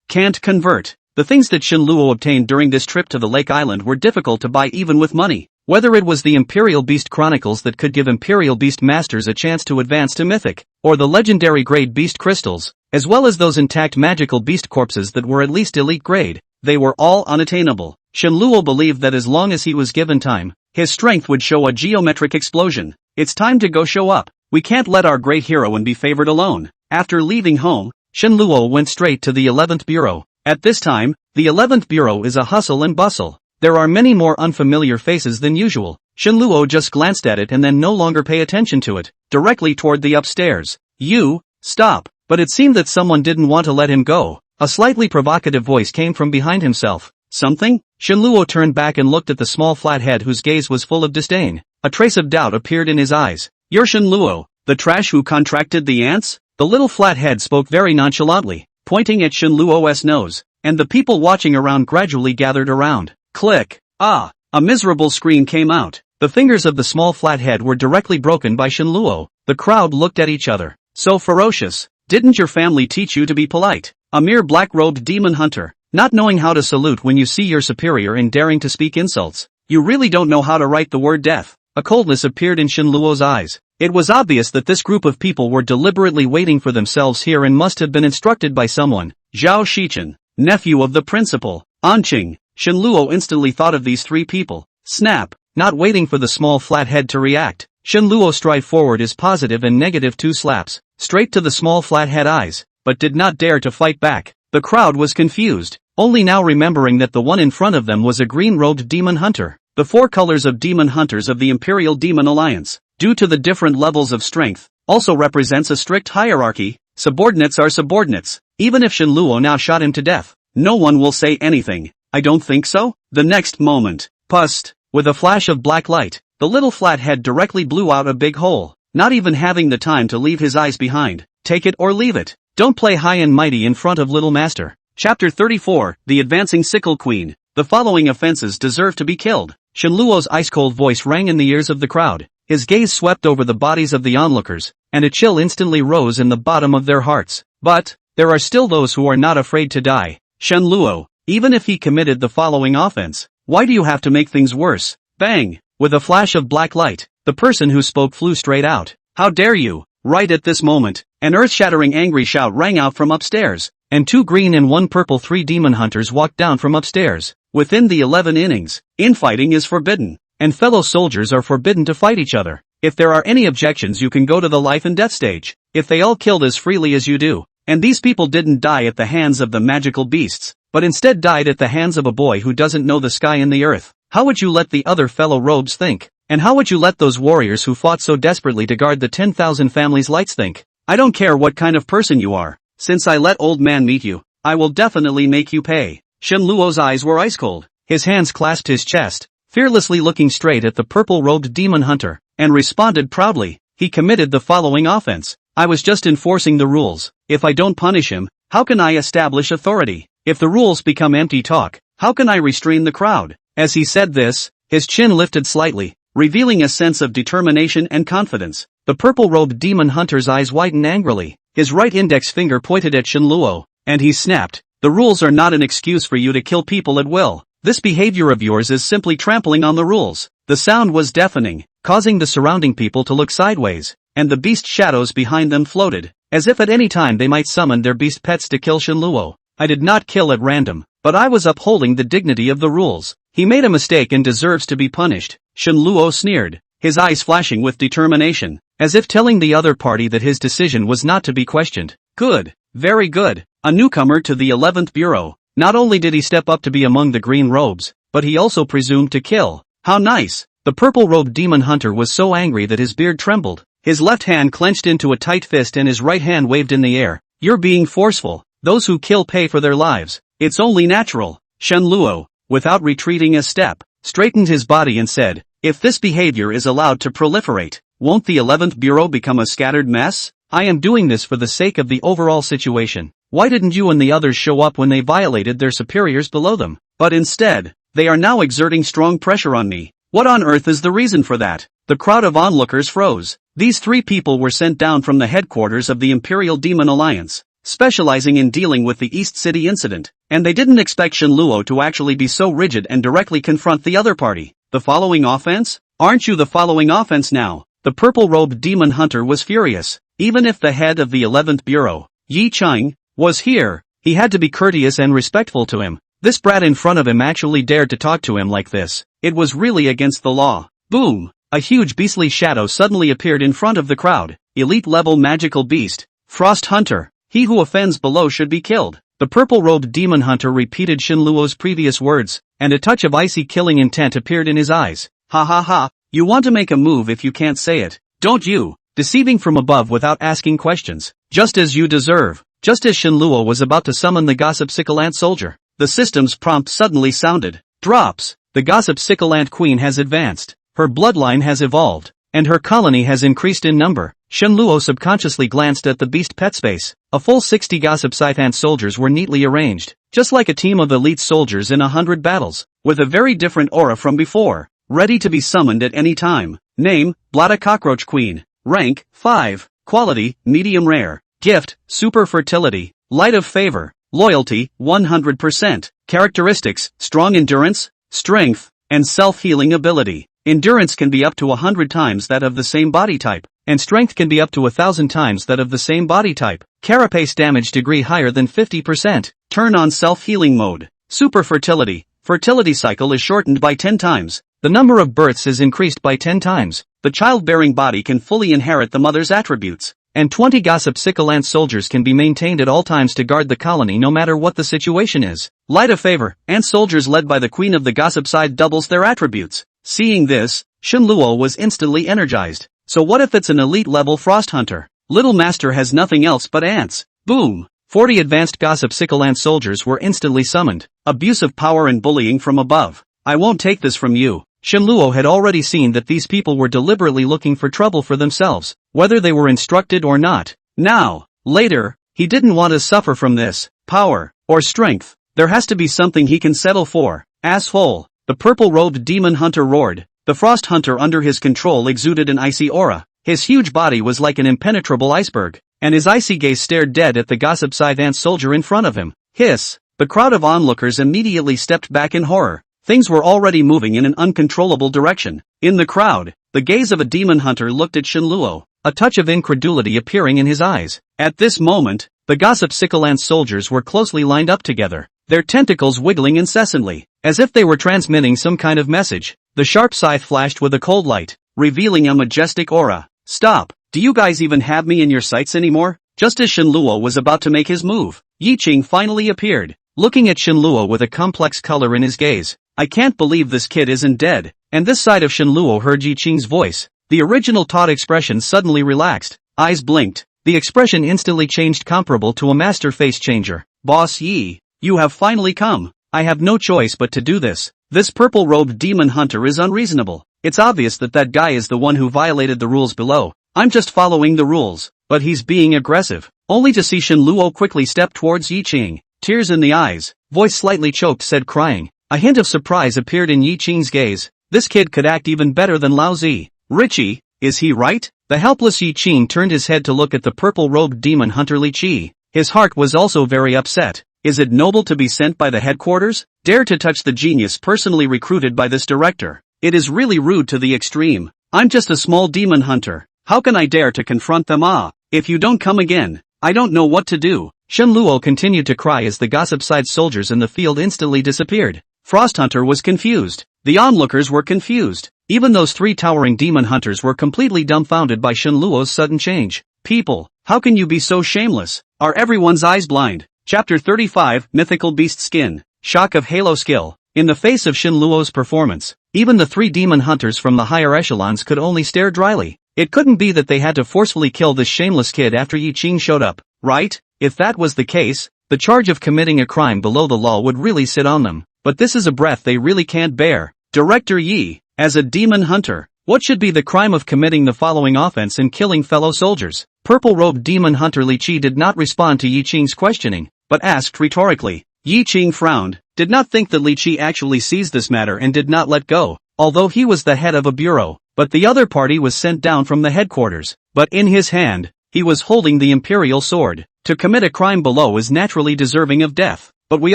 Can't convert. The things that Shenluo obtained during this trip to the Lake Island were difficult to buy even with money. Whether it was the Imperial Beast Chronicles that could give Imperial Beast Masters a chance to advance to Mythic, or the legendary grade Beast Crystals, as well as those intact magical beast corpses that were at least elite grade, they were all unattainable. Shenluo believed that as long as he was given time, his strength would show a geometric explosion. It's time to go show up. We can't let our great heroine be favored alone. After leaving home, Shenluo went straight to the 11th Bureau. At this time, the 11th Bureau is a hustle and bustle. There are many more unfamiliar faces than usual. Shenluo just glanced at it and then no longer pay attention to it, directly toward the upstairs. You, stop. But it seemed that someone didn't want to let him go. A slightly provocative voice came from behind himself. Something? Shenluo turned back and looked at the small flat head whose gaze was full of disdain. A trace of doubt appeared in his eyes. You're Shenluo, the trash who contracted the ants? The little flat head spoke very nonchalantly, pointing at Shenluo's nose, and the people watching around gradually gathered around. Click. A miserable scream came out. The fingers of the small flat head were directly broken by Shenluo. The crowd looked at each other. So ferocious. Didn't your family teach you to be polite? A mere black-robed demon hunter, not knowing how to salute when you see your superior and daring to speak insults. You really don't know how to write the word death. A coldness appeared in Shenluo's eyes. It was obvious that this group of people were deliberately waiting for themselves here and must have been instructed by someone. Zhao Shichen, nephew of the principal. Anqing. Shenluo instantly thought of these three people. Snap. Not waiting for the small flat head to react, Shenluo stride forward his positive and negative two slaps, straight to the small flat head eyes, but did not dare to fight back. The crowd was confused, only now remembering that the one in front of them was a green-robed demon hunter. The four colors of demon hunters of the Imperial Demon Alliance, due to the different levels of strength, also represents a strict hierarchy. Subordinates are subordinates. Even if Shenluo now shot him to death, no one will say anything. I don't think so. The next moment, pust, with a flash of black light, the little flat head directly blew out a big hole, not even having the time to leave his eyes behind. Take it or leave it. Don't play high and mighty in front of little master. Chapter 34, The Advancing Sickle Queen. The following offenses deserve to be killed. Shenluo's ice-cold voice rang in the ears of the crowd. His gaze swept over the bodies of the onlookers, and a chill instantly rose in the bottom of their hearts. But there are still those who are not afraid to die. Shenluo, even if he committed the following offense, why do you have to make things worse? Bang! With a flash of black light, the person who spoke flew straight out. How dare you! Right at this moment, an earth-shattering angry shout rang out from upstairs, and 2 green and 1 purple 3 demon hunters walked down from upstairs. Within the 11 innings, infighting is forbidden, and fellow soldiers are forbidden to fight each other. If there are any objections, you can go to the life and death stage. If they all killed as freely as you do, and these people didn't die at the hands of the magical beasts, but instead died at the hands of a boy who doesn't know the sky and the earth, how would you let the other fellow robes think? And how would you let those warriors who fought so desperately to guard the 10,000 families' lights think? I don't care what kind of person you are. Since I let old man meet you, I will definitely make you pay. Shenluo's eyes were ice cold. His hands clasped his chest, fearlessly looking straight at the purple-robed demon hunter, and responded proudly. He committed the following offense. I was just enforcing the rules. If I don't punish him, how can I establish authority? If the rules become empty talk, how can I restrain the crowd? As he said this, his chin lifted slightly, revealing a sense of determination and confidence. The purple-robed demon hunter's eyes widened angrily. His right index finger pointed at Shenluo, and he snapped. The rules are not an excuse for you to kill people at will. This behavior of yours is simply trampling on the rules. The sound was deafening, causing the surrounding people to look sideways, and the beast shadows behind them floated, as if at any time they might summon their beast pets to kill Shenluo. I did not kill at random, but I was upholding the dignity of the rules. He made a mistake and deserves to be punished. Shenluo sneered, his eyes flashing with determination. as if telling the other party that his decision was not to be questioned. Good. Very good. A newcomer to the 11th Bureau. Not only did he step up to be among the green robes, but he also presumed to kill. How nice. The purple-robed demon hunter was so angry that his beard trembled. His left hand clenched into a tight fist and his right hand waved in the air. You're being forceful. Those who kill pay for their lives. It's only natural. Shen Luo, without retreating a step, straightened his body and said, if this behavior is allowed to proliferate, won't the 11th Bureau become a scattered mess? I am doing this for the sake of the overall situation. Why didn't you and the others show up when they violated their superiors below them? But instead, they are now exerting strong pressure on me. What on earth is the reason for that? The crowd of onlookers froze. These 3 people were sent down from the headquarters of the Imperial Demon Alliance, specializing in dealing with the East City incident, and they didn't expect Shen Luo to actually be so rigid and directly confront the other party. The following offense? Aren't you the following offense now? The purple-robed demon hunter was furious. Even if the head of the 11th Bureau, Yi Chang, was here, he had to be courteous and respectful to him. This brat in front of him actually dared to talk to him like this. It was really against the law. Boom! A huge beastly shadow suddenly appeared in front of the crowd. Elite-level magical beast. Frost Hunter. He who offends below should be killed. The purple-robed demon hunter repeated Shen Luo's previous words, and a touch of icy killing intent appeared in his eyes. Ha ha ha, you want to make a move if you can't say it, don't you? Deceiving from above without asking questions. Just as you deserve. Just as Shen Luo was about to summon the gossip Sickleant soldier, the system's prompt suddenly sounded. Drops. The gossip Sickleant queen has advanced. Her bloodline has evolved, and her colony has increased in number. Shen Luo subconsciously glanced at the beast pet space. A full 60 gossip Sickleant soldiers were neatly arranged, just like a team of elite soldiers in 100 battles, with a very different aura from before, ready to be summoned at any time. Name, Blada Cockroach Queen. Rank, 5. Quality, medium rare. Gift, super fertility. Light of favor. Loyalty, 100%. Characteristics, strong endurance, strength, and self-healing ability. Endurance can be up to 100 times that of the same body type, and strength can be up to 1,000 times that of the same body type. Carapace damage degree higher than 50%. Turn on self-healing mode. Super fertility. Fertility cycle is shortened by 10 times. The number of births is increased by 10 times. The childbearing body can fully inherit the mother's attributes. And 20 gossip Sickleant soldiers can be maintained at all times to guard the colony no matter what the situation is. Light of favor, and soldiers led by the queen of the gossip side doubles their attributes. Seeing this, Shen Luo was instantly energized. So what if it's an elite-level frost hunter? Little Master has nothing else but ants. Boom! 40 advanced gossip Sickleant soldiers were instantly summoned. Abuse of power and bullying from above. I won't take this from you. Shen Luo had already seen that these people were deliberately looking for trouble for themselves, whether they were instructed or not. Now, later, he didn't want to suffer from this. Power, or strength. There has to be something he can settle for. Asshole. The purple-robed demon hunter roared. The frost hunter under his control exuded an icy aura. His huge body was like an impenetrable iceberg, and his icy gaze stared dead at the gossip Sickleant soldier in front of him. Hiss. The crowd of onlookers immediately stepped back in horror. Things were already moving in an uncontrollable direction. In the crowd, the gaze of a demon hunter looked at Shen Luo, a touch of incredulity appearing in his eyes. At this moment, the gossip Sickleant soldiers were closely lined up together, their tentacles wiggling incessantly, as if they were transmitting some kind of message. The sharp scythe flashed with a cold light, revealing a majestic aura. Stop! Do you guys even have me in your sights anymore? Just as Shen Luo was about to make his move, Yi Ching finally appeared, looking at Shen Luo with a complex color in his gaze. I can't believe this kid isn't dead. And this side of Shen Luo heard Yi Ching's voice. The original taut expression suddenly relaxed. Eyes blinked. The expression instantly changed, comparable to a master face changer. Boss Yi, you have finally come. I have no choice but to do this. This purple-robed demon hunter is unreasonable. It's obvious that that guy is the one who violated the rules below. I'm just following the rules. But he's being aggressive. Only to see Shen Luo quickly step towards Yi Ching. Tears in the eyes. Voice slightly choked, said crying. A hint of surprise appeared in Yi Ching's gaze. This kid could act even better than Lao Zi. Richie, is he right? The helpless Yi Ching turned his head to look at the purple-robed demon hunter Li Qi. His heart was also very upset. Is it noble to be sent by the headquarters? Dare to touch the genius personally recruited by this director? It is really rude to the extreme. I'm just a small demon hunter. How can I dare to confront them? If you don't come again, I don't know what to do. Shen Luo continued to cry as the gossip side soldiers in the field instantly disappeared. Frost Hunter was confused. The onlookers were confused. Even those three towering demon hunters were completely dumbfounded by Shen Luo's sudden change. People, how can you be so shameless? Are everyone's eyes blind? Chapter 35, Mythical Beast Skin. Shock of Halo Skill. In the face of Shen Luo's performance, even the three demon hunters from the higher echelons could only stare dryly. It couldn't be that they had to forcefully kill this shameless kid after Yi Qing showed up, right? If that was the case, the charge of committing a crime below the law would really sit on them. But this is a breath they really can't bear. Director Yi, as a demon hunter, what should be the crime of committing the following offense and killing fellow soldiers? Purple-robed demon hunter Li Qi did not respond to Yi Qing's questioning, but asked rhetorically. Yi Qing frowned, did not think that Li Qi actually seized this matter and did not let go, although he was the head of a bureau. But the other party was sent down from the headquarters. But in his hand, he was holding the imperial sword. To commit a crime below is naturally deserving of death. But we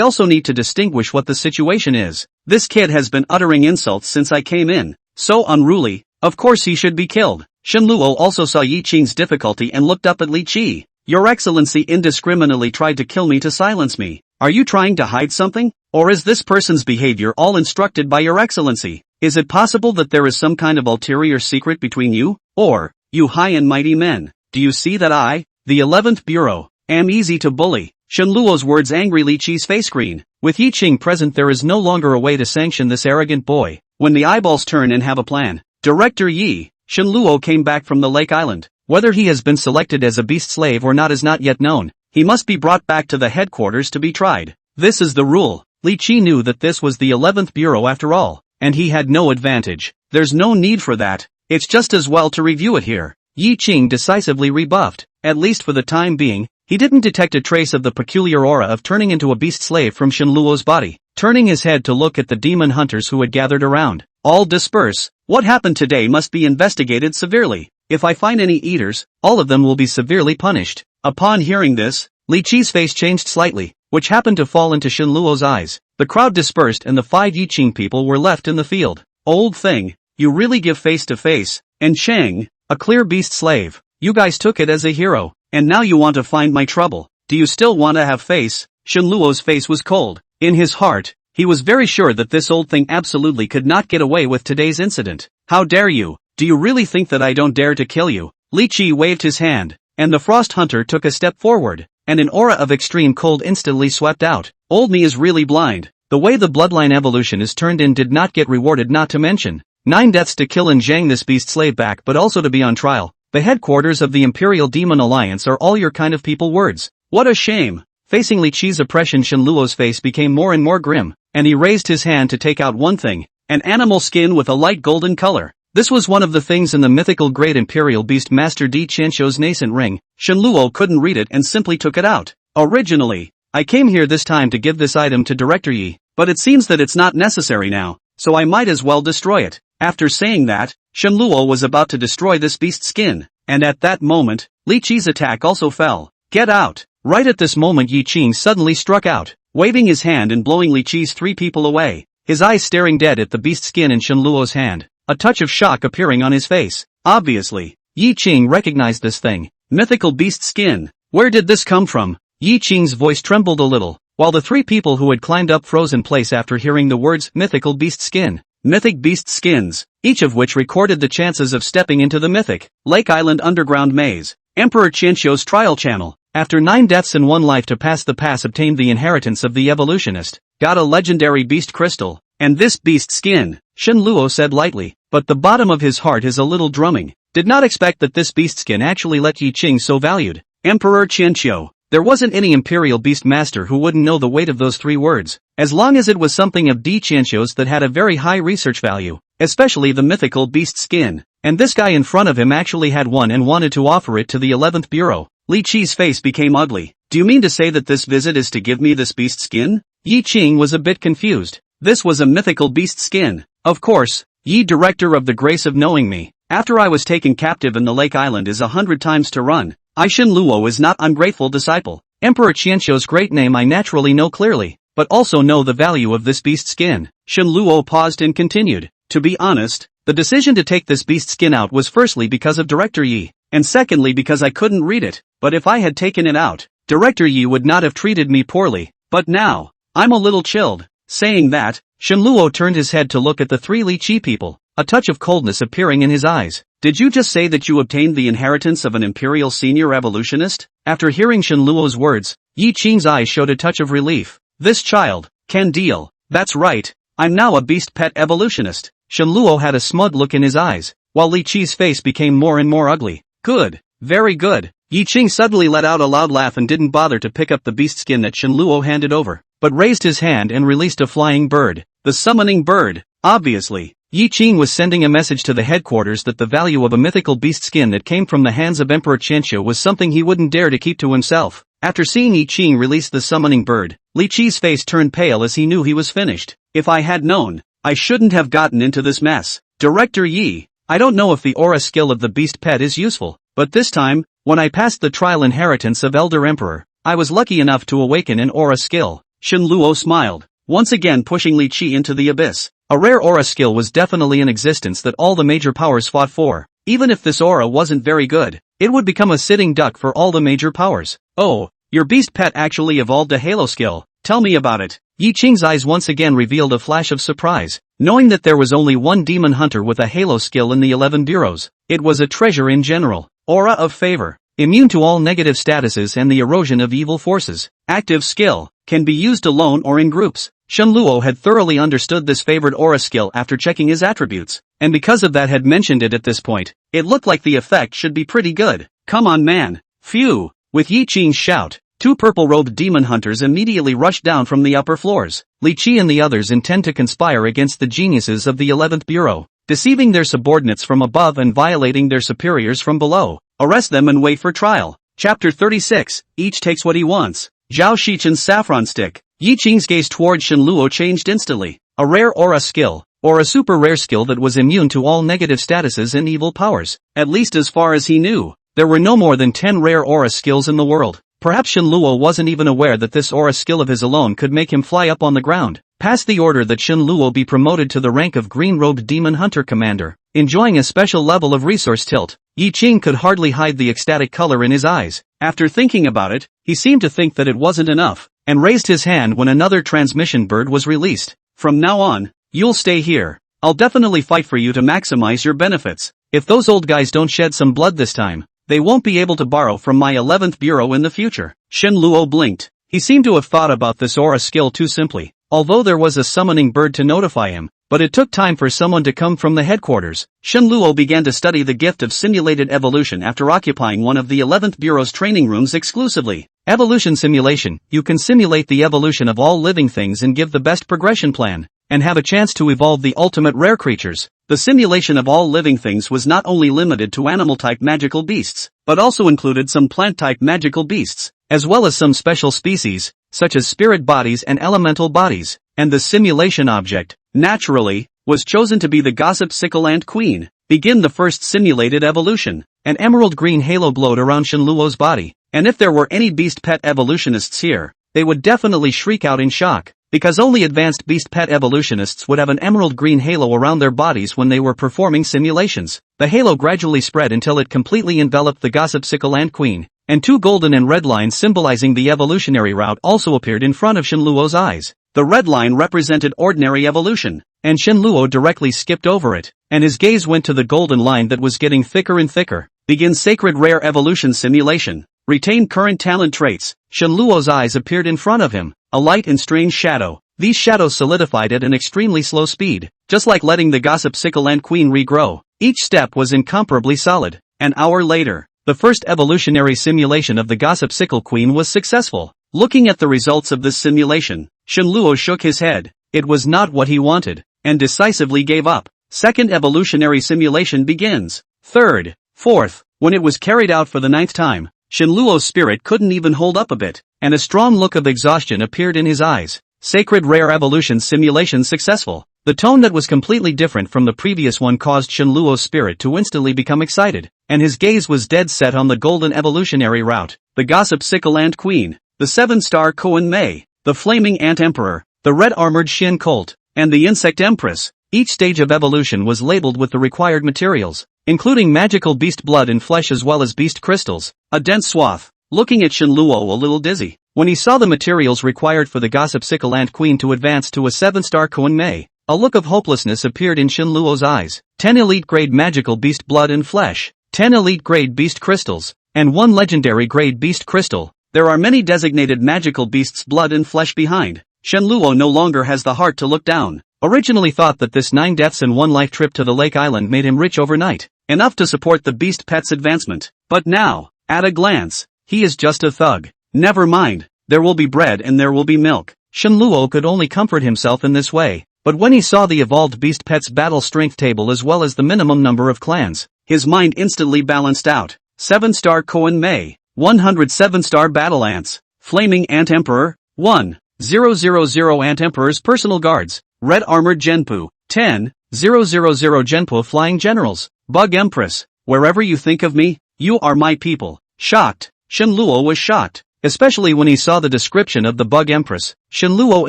also need to distinguish what the situation is. This kid has been uttering insults since I came in. So unruly, of course he should be killed. Shen Luo also saw Yi Qing's difficulty and looked up at Li Qi. Your Excellency indiscriminately tried to kill me to silence me. Are you trying to hide something? Or is this person's behavior all instructed by Your Excellency? Is it possible that there is some kind of ulterior secret between you? Or, you high and mighty men, do you see that I, the 11th Bureau, am easy to bully? Shen Luo's words angered Li Qi's face green. With Yi Qing present there is no longer a way to sanction this arrogant boy. When the eyeballs turn and have a plan. Director Yi, Shen Luo came back from the Lake Island. Whether he has been selected as a beast slave or not is not yet known. He must be brought back to the headquarters to be tried. This is the rule. Li Qi knew that this was the 11th Bureau after all. And he had no advantage. There's no need for that. It's just as well to review it here. Yi Qing decisively rebuffed. At least for the time being, he didn't detect a trace of the peculiar aura of turning into a beast slave from Shen Luo's body. Turning his head to look at the demon hunters who had gathered around. All disperse. What happened today must be investigated severely. If I find any eaters, all of them will be severely punished. Upon hearing this, Li Qi's face changed slightly, which happened to fall into Shen Luo's eyes. The crowd dispersed and the 5 Yi Qing people were left in the field. Old thing, you really give face to face. And Shang, a clear beast slave, you guys took it as a hero, and now you want to find my trouble. Do you still want to have face? Shen Luo's face was cold. In his heart, he was very sure that this old thing absolutely could not get away with today's incident. How dare you? Do you really think that I don't dare to kill you? Li Qi waved his hand, and the frost hunter took a step forward, and an aura of extreme cold instantly swept out. Old me is really blind. The way the bloodline evolution is turned in did not get rewarded, not to mention 9 deaths to kill and Zhang this beast slave back, but also to be on trial. The headquarters of the Imperial Demon Alliance are all your kind of people words. What a shame. Facing Li Qi's oppression, Shen Luo's face became more and more grim, and he raised his hand to take out one thing, an animal skin with a light golden color. This was one of the things in the mythical great Imperial Beast Master Di Qianqiu's nascent ring. Shen Luo couldn't read it and simply took it out. Originally, I came here this time to give this item to Director Yi, but it seems that it's not necessary now, so I might as well destroy it. After saying that, Shen Luo was about to destroy this beast's skin, and at that moment, Li Qi's attack also fell. Get out! Right at this moment Yi Qing suddenly struck out, waving his hand and blowing Li Qi's 3 people away, his eyes staring dead at the beast skin in Shen Luo's hand, a touch of shock appearing on his face. Obviously, Yi Qing recognized this thing. Mythical beast skin. Where did this come from? Yi Qing's voice trembled a little, while the 3 people who had climbed up froze in place after hearing the words mythical beast skin. Mythic beast skins, each of which recorded the chances of stepping into the mythic Lake Island underground maze. Emperor Qianqiu's trial channel. After 9 deaths and 1 life to pass the pass, obtained the inheritance of the evolutionist, got a legendary beast crystal, and this beast skin, Shen Luo said lightly, but the bottom of his heart is a little drumming. Did not expect that this beast skin actually let Yi Qing so valued. Emperor Qianqiu. There wasn't any Imperial Beast Master who wouldn't know the weight of those 3 words, as long as it was something of Di Qianqiu's that had a very high research value, especially the mythical beast skin. And this guy in front of him actually had one and wanted to offer it to the 11th Bureau. Li Qi's face became ugly. Do you mean to say that this visit is to give me this beast skin? Yi Qing was a bit confused. This was a mythical beast skin. Of course, Yi, director of the grace of knowing me, after I was taken captive in the Lake Island, is 100 times to run. I Shen Luo is not ungrateful disciple. Emperor Qianqiu's great name I naturally know clearly, but also know the value of this beast skin. Shen Luo paused and continued. To be honest, the decision to take this beast skin out was firstly because of Director Yi, and secondly because I couldn't read it. But if I had taken it out, Director Yi would not have treated me poorly. But now, I'm a little chilled. Saying that, Shenluo turned his head to look at the three Li Qi people, a touch of coldness appearing in his eyes. Did you just say that you obtained the inheritance of an imperial senior evolutionist? After hearing Shenluo's words, Yi Qing's eyes showed a touch of relief. This child can deal. That's right. I'm now a beast pet evolutionist. Shenluo had a smug look in his eyes, while Li Qi's face became more and more ugly. Good. Very good. Yi Qing suddenly let out a loud laugh and didn't bother to pick up the beast skin that Shenluo handed over, but raised his hand and released a flying bird. The summoning bird. Obviously, Yi Qing was sending a message to the headquarters that the value of a mythical beast skin that came from the hands of Emperor Qianxia was something he wouldn't dare to keep to himself. After seeing Yi Qing release the summoning bird, Li Qi's face turned pale as he knew he was finished. If I had known, I shouldn't have gotten into this mess. Director Yi, I don't know if the aura skill of the beast pet is useful, but this time, when I passed the trial inheritance of Elder Emperor, I was lucky enough to awaken an aura skill. Shenluo smiled, once again pushing Li Qi into the abyss. A rare aura skill was definitely in existence that all the major powers fought for. Even if this aura wasn't very good, it would become a sitting duck for all the major powers. Oh, your beast pet actually evolved a halo skill. Tell me about it. Yi Qing's eyes once again revealed a flash of surprise, knowing that there was only one demon hunter with a halo skill in the 11 bureaus. It was a treasure in general. Aura of favor. Immune to all negative statuses and the erosion of evil forces. Active skill. Can be used alone or in groups. Shenluo had thoroughly understood this favored aura skill after checking his attributes, and because of that had mentioned it at this point. It looked like the effect should be pretty good. Come on man. Phew. With Yi Qing's shout, two purple-robed demon hunters immediately rushed down from the upper floors. Li Qi and the others intend to conspire against the geniuses of the 11th Bureau, deceiving their subordinates from above and violating their superiors from below. Arrest them and wait for trial. Chapter 36, each takes what he wants. Zhao Shichen's saffron stick. Yi Qing's gaze toward Shenluo changed instantly. A rare aura skill, or a super rare skill that was immune to all negative statuses and evil powers. At least as far as he knew, there were no more than 10 rare aura skills in the world. Perhaps Shenluo wasn't even aware that this aura skill of his alone could make him fly up on the ground. Passed the order that Shenluo be promoted to the rank of green-robed demon hunter commander, enjoying a special level of resource tilt. Yi Qing could hardly hide the ecstatic color in his eyes. After thinking about it, he seemed to think that it wasn't enough, and raised his hand when another transmission bird was released. From now on, you'll stay here. I'll definitely fight for you to maximize your benefits. If those old guys don't shed some blood this time, they won't be able to borrow from my 11th Bureau in the future. Shenluo blinked. He seemed to have thought about this aura skill too simply, although there was a summoning bird to notify him, but it took time for someone to come from the headquarters. Shenluo began to study the gift of simulated evolution after occupying one of the 11th Bureau's training rooms exclusively. Evolution simulation. You can simulate the evolution of all living things and give the best progression plan, and have a chance to evolve the ultimate rare creatures. The simulation of all living things was not only limited to animal-type magical beasts, but also included some plant-type magical beasts, as well as some special species, such as spirit bodies and elemental bodies. And the simulation object, naturally, was chosen to be the gossip sickle ant queen. Begin the first simulated evolution. An emerald green halo glowed around Shenluo's body, and if there were any beast pet evolutionists here, they would definitely shriek out in shock, because only advanced beast pet evolutionists would have an emerald green halo around their bodies when they were performing simulations. The halo gradually spread until it completely enveloped the gossip sickle ant queen, and two golden and red lines symbolizing the evolutionary route also appeared in front of Shenluo's eyes. The red line represented ordinary evolution, and Shenluo directly skipped over it, and his gaze went to the golden line that was getting thicker and thicker. Begin sacred rare evolution simulation. Retain current talent traits. Shenluo's eyes appeared in front of him, a light and strange shadow. These shadows solidified at an extremely slow speed, just like letting the gossip sickle ant queen regrow. Each step was incomparably solid. An hour later, the first evolutionary simulation of the gossip sickle queen was successful. Looking at the results of this simulation, Shenluo shook his head. It was not what he wanted, and decisively gave up. Second evolutionary simulation begins. Third, fourth. When it was carried out for the 9th time, Shenluo's spirit couldn't even hold up a bit, and a strong look of exhaustion appeared in his eyes. Sacred rare evolution simulation successful. The tone that was completely different from the previous one caused Shenluo's spirit to instantly become excited, and his gaze was dead set on the golden evolutionary route. The gossip sickle ant queen, the 7-star Koan Mei, the flaming ant emperor, the red-armored Shin colt, and the insect empress. Each stage of evolution was labeled with the required materials, including magical beast blood and flesh as well as beast crystals. A dense swath. Looking at Shenluo a little dizzy. When he saw the materials required for the gossip sickle ant queen to advance to a 7-star Koan Mei, a look of hopelessness appeared in Shin Luo's eyes. 10 elite grade magical beast blood and flesh, 10 elite grade beast crystals, and 1 legendary grade beast crystal. There are many designated magical beasts blood and flesh behind. Shen Luo no longer has the heart to look down. Originally thought that this 9 deaths and 1 life trip to the lake island made him rich overnight, enough to support the beast pet's advancement. But now, at a glance, he is just a thug. Never mind, there will be bread and there will be milk. Shen Luo could only comfort himself in this way, but when he saw the evolved beast pet's battle strength table as well as the minimum number of clans, his mind instantly balanced out. 7-star Koan Mei, 107-star battle ants, flaming ant emperor, 1,000 ant emperor's personal guards, red armored Genpu, 10,000 Genpu flying generals, bug empress, wherever you think of me, you are my people. Shocked, Shen Luo was shocked, especially when he saw the description of the bug empress. Shen Luo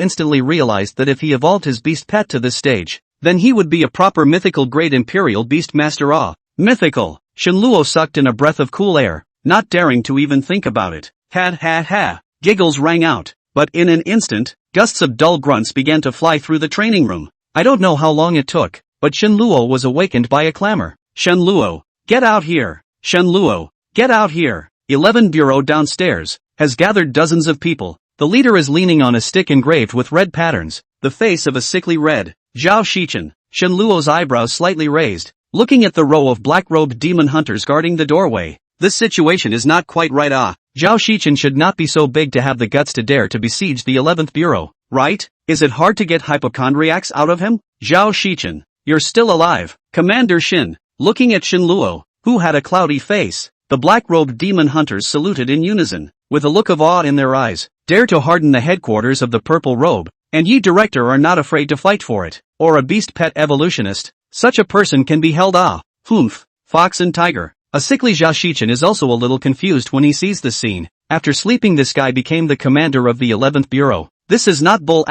instantly realized that if he evolved his beast pet to this stage, then he would be a proper mythical grade imperial beast master. Mythical. Shen Luo sucked in a breath of cool air, not daring to even think about it. Ha. Giggles rang out, but in an instant, gusts of dull grunts began to fly through the training room. I don't know how long it took, but Shen Luo was awakened by a clamor. Shen Luo, get out here! Shen Luo, get out here! 11 Bureau downstairs has gathered dozens of people. The leader is leaning on a stick engraved with red patterns, the face of a sickly red. Zhao Shichen, Shen Luo's eyebrows slightly raised, looking at the row of black-robed demon hunters guarding the doorway. This situation is not quite right. Zhao Shichen should not be so big to have the guts to dare to besiege the 11th Bureau, right? Is it hard to get hypochondriacs out of him? Zhao Shichen, you're still alive. Commander Shin, looking at Shen Luo, who had a cloudy face. The black-robed demon hunters saluted in unison, with a look of awe in their eyes. Dare to harden the headquarters of the purple robe, and ye director are not afraid to fight for it, or a beast pet evolutionist. Such a person can be held. Humph, fox and tiger. A sickly Zhao Shichen is also a little confused when he sees this scene. After sleeping, this guy became the commander of the 11th Bureau. This is not bull.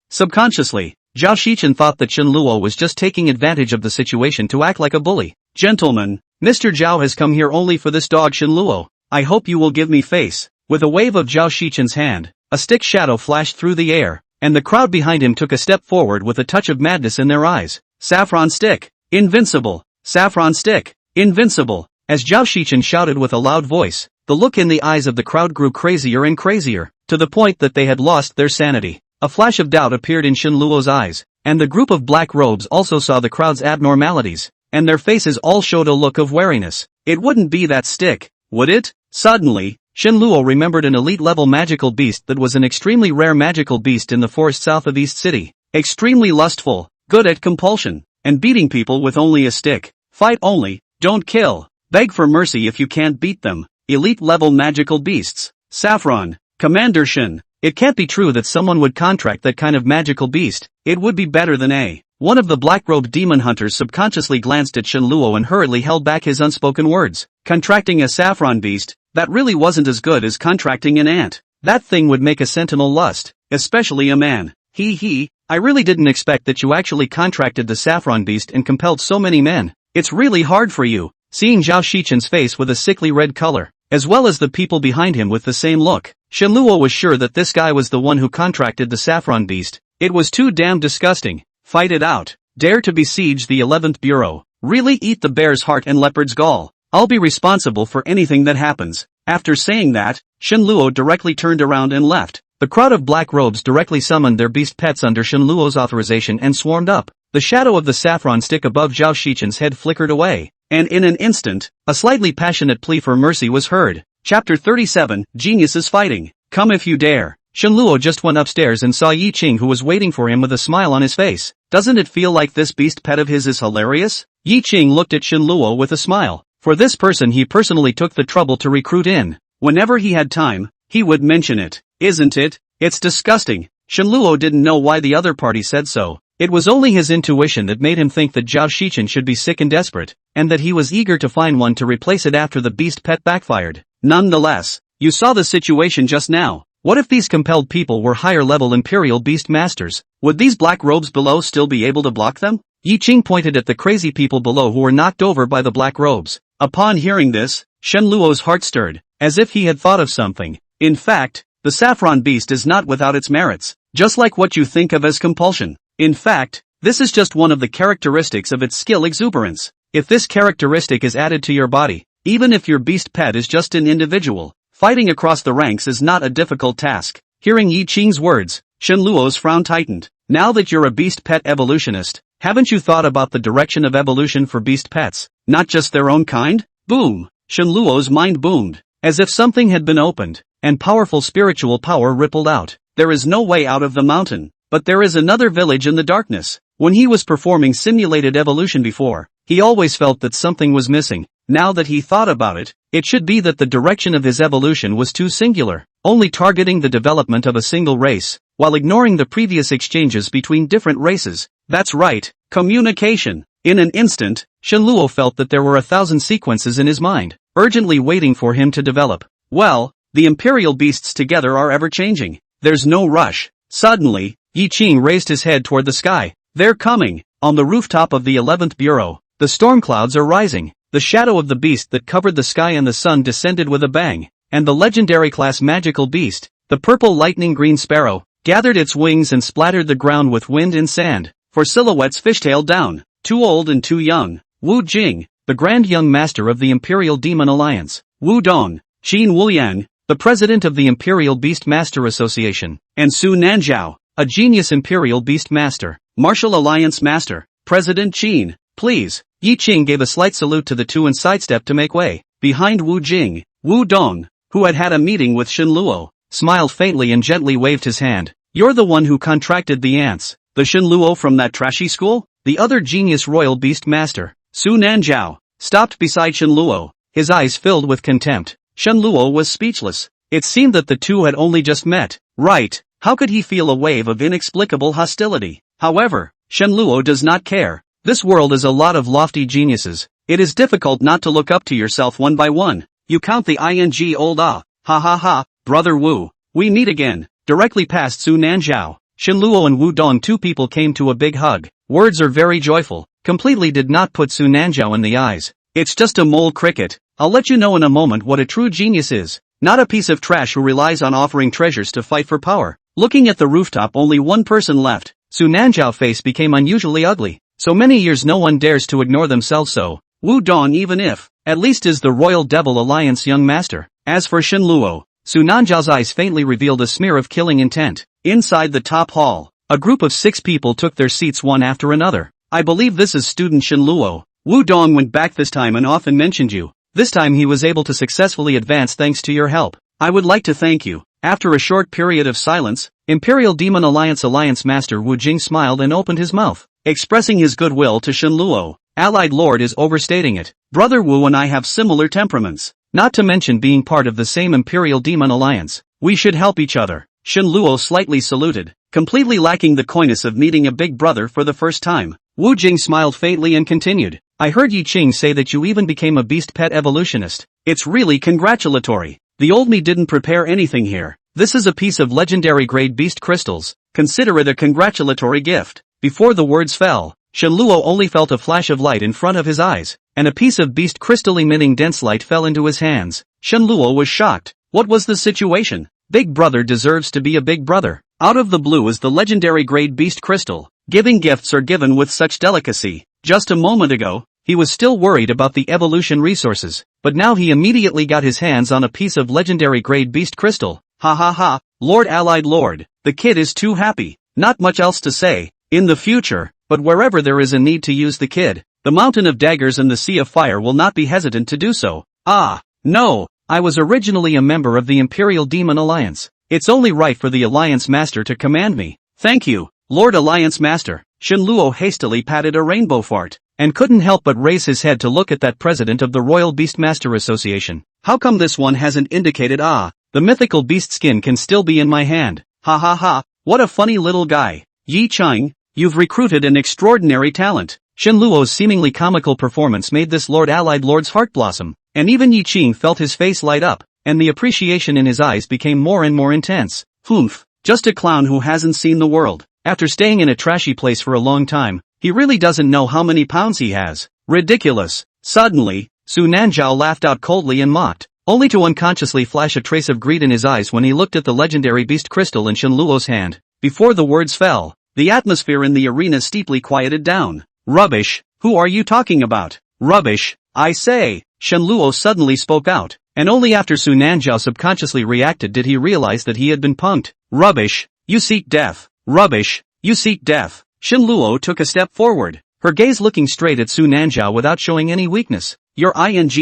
Subconsciously, Zhao Shichen thought that Shen Luo was just taking advantage of the situation to act like a bully. Gentlemen, Mr. Zhao has come here only for this dog Shen Luo. I hope you will give me face. With a wave of Zhao Shichen's hand, a stick shadow flashed through the air, and the crowd behind him took a step forward with a touch of madness in their eyes. Saffron stick, invincible. Saffron stick, invincible. As Zhao Shichen shouted with a loud voice, the look in the eyes of the crowd grew crazier and crazier, to the point that they had lost their sanity. A flash of doubt appeared in Shen Luo's eyes, and the group of black robes also saw the crowd's abnormalities, and their faces all showed a look of wariness. It wouldn't be that stick, would it? Suddenly, Shen Luo remembered an elite-level magical beast that was an extremely rare magical beast in the forest south of East City. Extremely lustful, good at compulsion, and beating people with only a stick. Fight only, don't kill. Beg for mercy if you can't beat them. Elite-level magical beasts. Saffron, Commander Shen. It can't be true that someone would contract that kind of magical beast. It would be better than a. One of the black-robed demon hunters subconsciously glanced at Shen Luo and hurriedly held back his unspoken words. Contracting a saffron beast, that really wasn't as good as contracting an ant. That thing would make a sentinel lust, especially a man. I really didn't expect that you actually contracted the saffron beast and compelled so many men. It's really hard for you. Seeing Zhao Shichen's face with a sickly red color, as well as the people behind him with the same look, Shen Luo was sure that this guy was the one who contracted the saffron beast. It was too damn disgusting. Fight it out. Dare to besiege the 11th Bureau. Really eat the bear's heart and leopard's gall. I'll be responsible for anything that happens. After saying that, Shen Luo directly turned around and left. The crowd of black robes directly summoned their beast pets under Shen Luo's authorization and swarmed up. The shadow of the saffron stick above Zhao Shichen's head flickered away, and in an instant, a slightly passionate plea for mercy was heard. Chapter 37, Geniuses Fighting. Come if you dare. Shen Luo just went upstairs and saw Yi Qing, who was waiting for him with a smile on his face. Doesn't it feel like this beast pet of his is hilarious? Yi Qing looked at Shen Luo with a smile. For this person he personally took the trouble to recruit in. Whenever he had time, he would mention it. Isn't it? It's disgusting. Shen Luo didn't know why the other party said so. It was only his intuition that made him think that Zhao Shichen should be sick and desperate, and that he was eager to find one to replace it after the beast pet backfired. Nonetheless, you saw the situation just now. What if these compelled people were higher-level Imperial Beast Masters? Would these black robes below still be able to block them? Yi Qing pointed at the crazy people below who were knocked over by the black robes. Upon hearing this, Shen Luo's heart stirred, as if he had thought of something. In fact, the saffron beast is not without its merits, just like what you think of as compulsion. In fact, this is just one of the characteristics of its skill exuberance. If this characteristic is added to your body, even if your beast pet is just an individual, fighting across the ranks is not a difficult task. Hearing Yi Qing's words, Shenluo's frown tightened. Now that you're a beast pet evolutionist, haven't you thought about the direction of evolution for beast pets, not just their own kind? Boom! Shenluo's mind boomed, as if something had been opened, and powerful spiritual power rippled out. There is no way out of the mountain, but there is another village in the darkness. When he was performing simulated evolution before, he always felt that something was missing. Now that he thought about it, it should be that the direction of his evolution was too singular, only targeting the development of a single race, while ignoring the previous exchanges between different races. That's right, communication. In an instant, Shenluo felt that there were 1,000 sequences in his mind, urgently waiting for him to develop. Well, the imperial beasts together are ever-changing. There's no rush. Suddenly, Yi Qing raised his head toward the sky. They're coming. On the rooftop of the 11th Bureau, the storm clouds are rising. The shadow of the beast that covered the sky and the sun descended with a bang, and the legendary class magical beast, the purple lightning green sparrow, gathered its wings and splattered the ground with wind and sand. For silhouettes fishtailed down, too old and too young, Wu Jing, the grand young master of the Imperial Demon Alliance, Wu Dong, Qin Wuliang, the president of the Imperial Beast Master Association, and Su Nanzhao, a genius Imperial Beast Master, Martial Alliance Master, President Qin. Please. Yi Qing gave a slight salute to the two and sidestepped to make way. Behind Wu Jing, Wu Dong, who had had a meeting with Shenluo, smiled faintly and gently waved his hand. You're the one who contracted the ants, the Shenluo from that trashy school? The other genius royal beast master, Su Nanzhao, stopped beside Shenluo, his eyes filled with contempt. Shenluo was speechless. It seemed that the two had only just met. Right, how could he feel a wave of inexplicable hostility? However, Shenluo does not care. This world is a lot of lofty geniuses. It is difficult not to look up to yourself one by one. You count the ing old ah. Ha ha ha, brother Wu. We meet again. Directly past Su Nanzhao, Shenluo and Wu Dong, two people came to a big hug. Words are very joyful. Completely did not put Su Nanzhao in the eyes. It's just a mole cricket. I'll let you know in a moment what a true genius is. Not a piece of trash who relies on offering treasures to fight for power. Looking at the rooftop, only one person left. Su Nanzhao's face became unusually ugly. So many years no one dares to ignore themselves so. Wu Dong, even if, at least, is the Royal Devil Alliance young master. As for Shenluo, Su Nanzhao's eyes faintly revealed a smear of killing intent. Inside the top hall, a group of 6 people took their seats one after another. I believe this is student Shenluo. Wu Dong went back this time and often mentioned you. This time he was able to successfully advance thanks to your help. I would like to thank you. After a short period of silence, Imperial Demon Alliance Master Wu Jing smiled and opened his mouth, expressing his goodwill to Shenluo. Allied Lord is overstating it. Brother Wu and I have similar temperaments, not to mention being part of the same Imperial Demon Alliance. We should help each other. Shenluo slightly saluted, completely lacking the coyness of meeting a big brother for the first time. Wu Jing smiled faintly and continued. I heard Yi Qing say that you even became a beast pet evolutionist. It's really congratulatory. The old me didn't prepare anything here. This is a piece of legendary grade beast crystals. Consider it a congratulatory gift. Before the words fell, Shenluo only felt a flash of light in front of his eyes, and a piece of beast crystal emitting dense light fell into his hands. Shenluo was shocked. What was the situation? Big brother deserves to be a big brother. Out of the blue is the legendary grade beast crystal. Giving gifts are given with such delicacy. Just a moment ago, he was still worried about the evolution resources, but now he immediately got his hands on a piece of legendary grade beast crystal. Ha ha ha, Lord Allied Lord, the kid is too happy. Not much else to say. In the future, but wherever there is a need to use the kid, the Mountain of Daggers and the Sea of Fire will not be hesitant to do so. Ah, no, I was originally a member of the Imperial Demon Alliance. It's only right for the Alliance Master to command me. Thank you, Lord Alliance Master. Shenluo hastily patted a rainbow fart, and couldn't help but raise his head to look at that president of the Royal Beastmaster Association. How come this one hasn't indicated the mythical beast skin can still be in my hand? Ha ha ha, what a funny little guy. Yi Qing, you've recruited an extraordinary talent. Shenluo's seemingly comical performance made this Lord Allied Lord's heart blossom, and even Yi Qing felt his face light up, and the appreciation in his eyes became more and more intense. Humph, just a clown who hasn't seen the world. After staying in a trashy place for a long time, he really doesn't know how many pounds he has. Ridiculous. Suddenly, Su Nanzhao laughed out coldly and mocked. only to unconsciously flash a trace of greed in his eyes when he looked at the legendary beast crystal in Shenluo's hand. Before the words fell, the atmosphere in the arena steeply quieted down. Rubbish, who are you talking about? Rubbish, I say, Shenluo suddenly spoke out, and only after Su Nanzhao subconsciously reacted did he realize that he had been punked. Rubbish, you seek death. Rubbish, you seek death. Shenluo took a step forward, her gaze looking straight at Su Nanzhao without showing any weakness. You're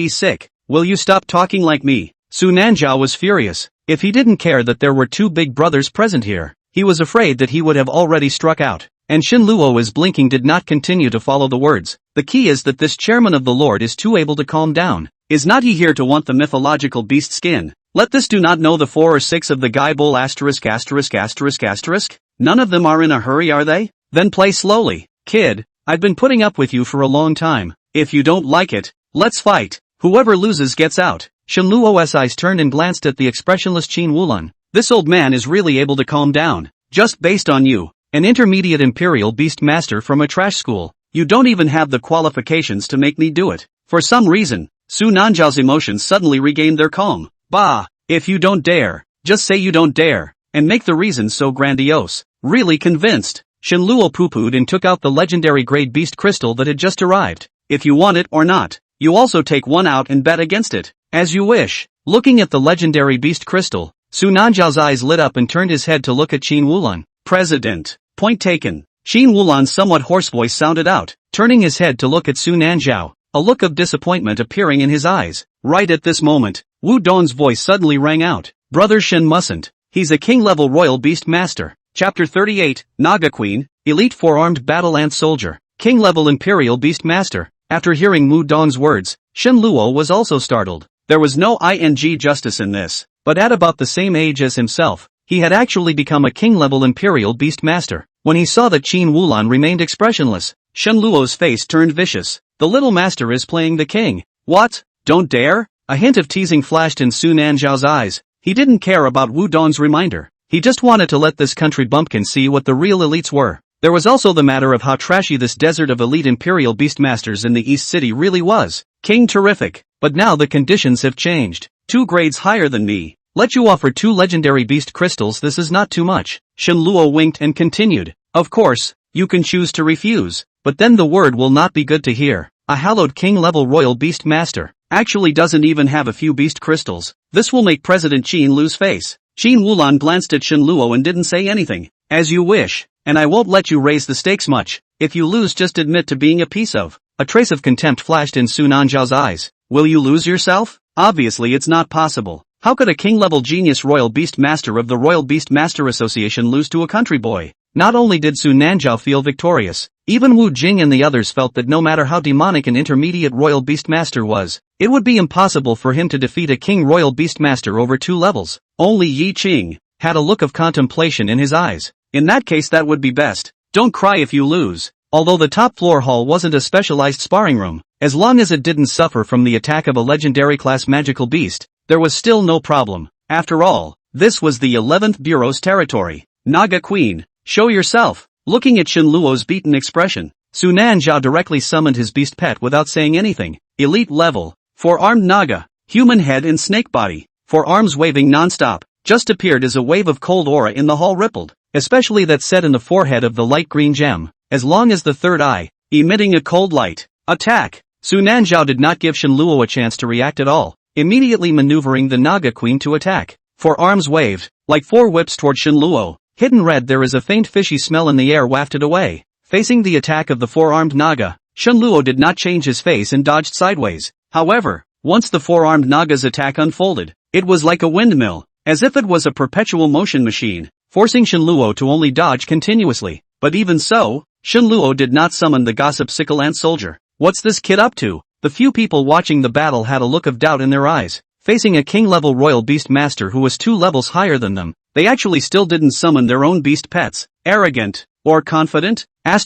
sick. Will you stop talking like me? Su Nanzhao was furious. If he didn't care that there were two big brothers present here, he was afraid that he would have already struck out. And Shenluo is blinking did not continue to follow the words. The key is that this chairman of the Lord is too able to calm down. Is not he here to want the mythological beast skin? Let this do not know the 4 or 6 of the guy bull *********. None of them are in a hurry, are they? Then play slowly. Kid, I've been putting up with you for a long time. If you don't like it, let's fight. Whoever loses gets out. Shenluo's eyes turned and glanced at the expressionless Qin Wulan. This old man is really able to calm down. Just based on you, an intermediate imperial beast master from a trash school. You don't even have the qualifications to make me do it. For some reason, Su Nanzhao's emotions suddenly regained their calm. Bah, if you don't dare, just say you don't dare, and make the reason so grandiose. Really convinced, Shenluo poo-pooed and took out the legendary grade beast crystal that had just arrived. If you want it or not, you also take one out and bet against it. As you wish. Looking at the legendary beast crystal, Su Nanzhao's eyes lit up and turned his head to look at Qin Wulan. President. Point taken. Qin Wulan's somewhat hoarse voice sounded out, turning his head to look at Su Nanzhao, a look of disappointment appearing in his eyes. Right at this moment, Wu Don's voice suddenly rang out. Brother Shen mustn't. He's a king-level royal beast master. Chapter 38, Naga Queen, Elite 4-armed battle ant soldier, king-level imperial beast master. After hearing Wu Don's words, Shenluo was also startled. There was no justice in this, but at about the same age as himself, he had actually become a king-level imperial beast master. When he saw that Qin Wulan remained expressionless, Shenluo's face turned vicious. The little master is playing the king. What? Don't dare? A hint of teasing flashed in Su Nanzhao's eyes. He didn't care about Wu Don's reminder. He just wanted to let this country bumpkin see what the real elites were. There was also the matter of how trashy this desert of elite imperial beastmasters in the East City really was. King terrific. But now the conditions have changed. 2 grades higher than me. Let you offer 2 legendary beast crystals, this is not too much. Shenluo winked and continued. Of course, you can choose to refuse, but then the word will not be good to hear. A hallowed king-level royal beast master actually doesn't even have a few beast crystals. This will make President Qin lose face. Qin Wulan glanced at Shenluo and didn't say anything. As you wish, and I won't let you raise the stakes much. If you lose, just admit to being a piece of. A trace of contempt flashed in Su Nanzhao's eyes. Will you lose yourself? Obviously it's not possible. How could a king-level genius royal beast master of the Royal Beast Master Association lose to a country boy? Not only did Su Nanzhao feel victorious, even Wu Jing and the others felt that no matter how demonic an intermediate royal beast master was, it would be impossible for him to defeat a king royal beast master over 2 levels. Only Yi Qing had a look of contemplation in his eyes. In that case that would be best. Don't cry if you lose. Although the top floor hall wasn't a specialized sparring room, as long as it didn't suffer from the attack of a legendary class magical beast, there was still no problem. After all, this was the 11th Bureau's territory. Naga Queen, show yourself. Looking at Shenluo's beaten expression, Su Nanzhao directly summoned his beast pet without saying anything. Elite level, 4-armed Naga, human head and snake body, 4 arms waving non-stop, just appeared as a wave of cold aura in the hall rippled, especially that set in the forehead of the light green gem, as long as the third eye, emitting a cold light. Attack! Su Nanzhao did not give Shenluo a chance to react at all, immediately maneuvering the Naga Queen to attack. 4 arms waved, like 4 whips toward Shenluo. Hidden red, there is a faint fishy smell in the air wafted away. Facing the attack of the 4-armed Naga, Shenluo did not change his face and dodged sideways. However, once the 4-armed Naga's attack unfolded, it was like a windmill, as if it was a perpetual motion machine, forcing Shenluo to only dodge continuously. But even so, Shenluo did not summon the gossip sickle ant soldier. What's this kid up to? The few people watching the battle had a look of doubt in their eyes. Facing a king-level royal beast master who was 2 levels higher than them, they actually still didn't summon their own beast pets. Arrogant. Or confident? This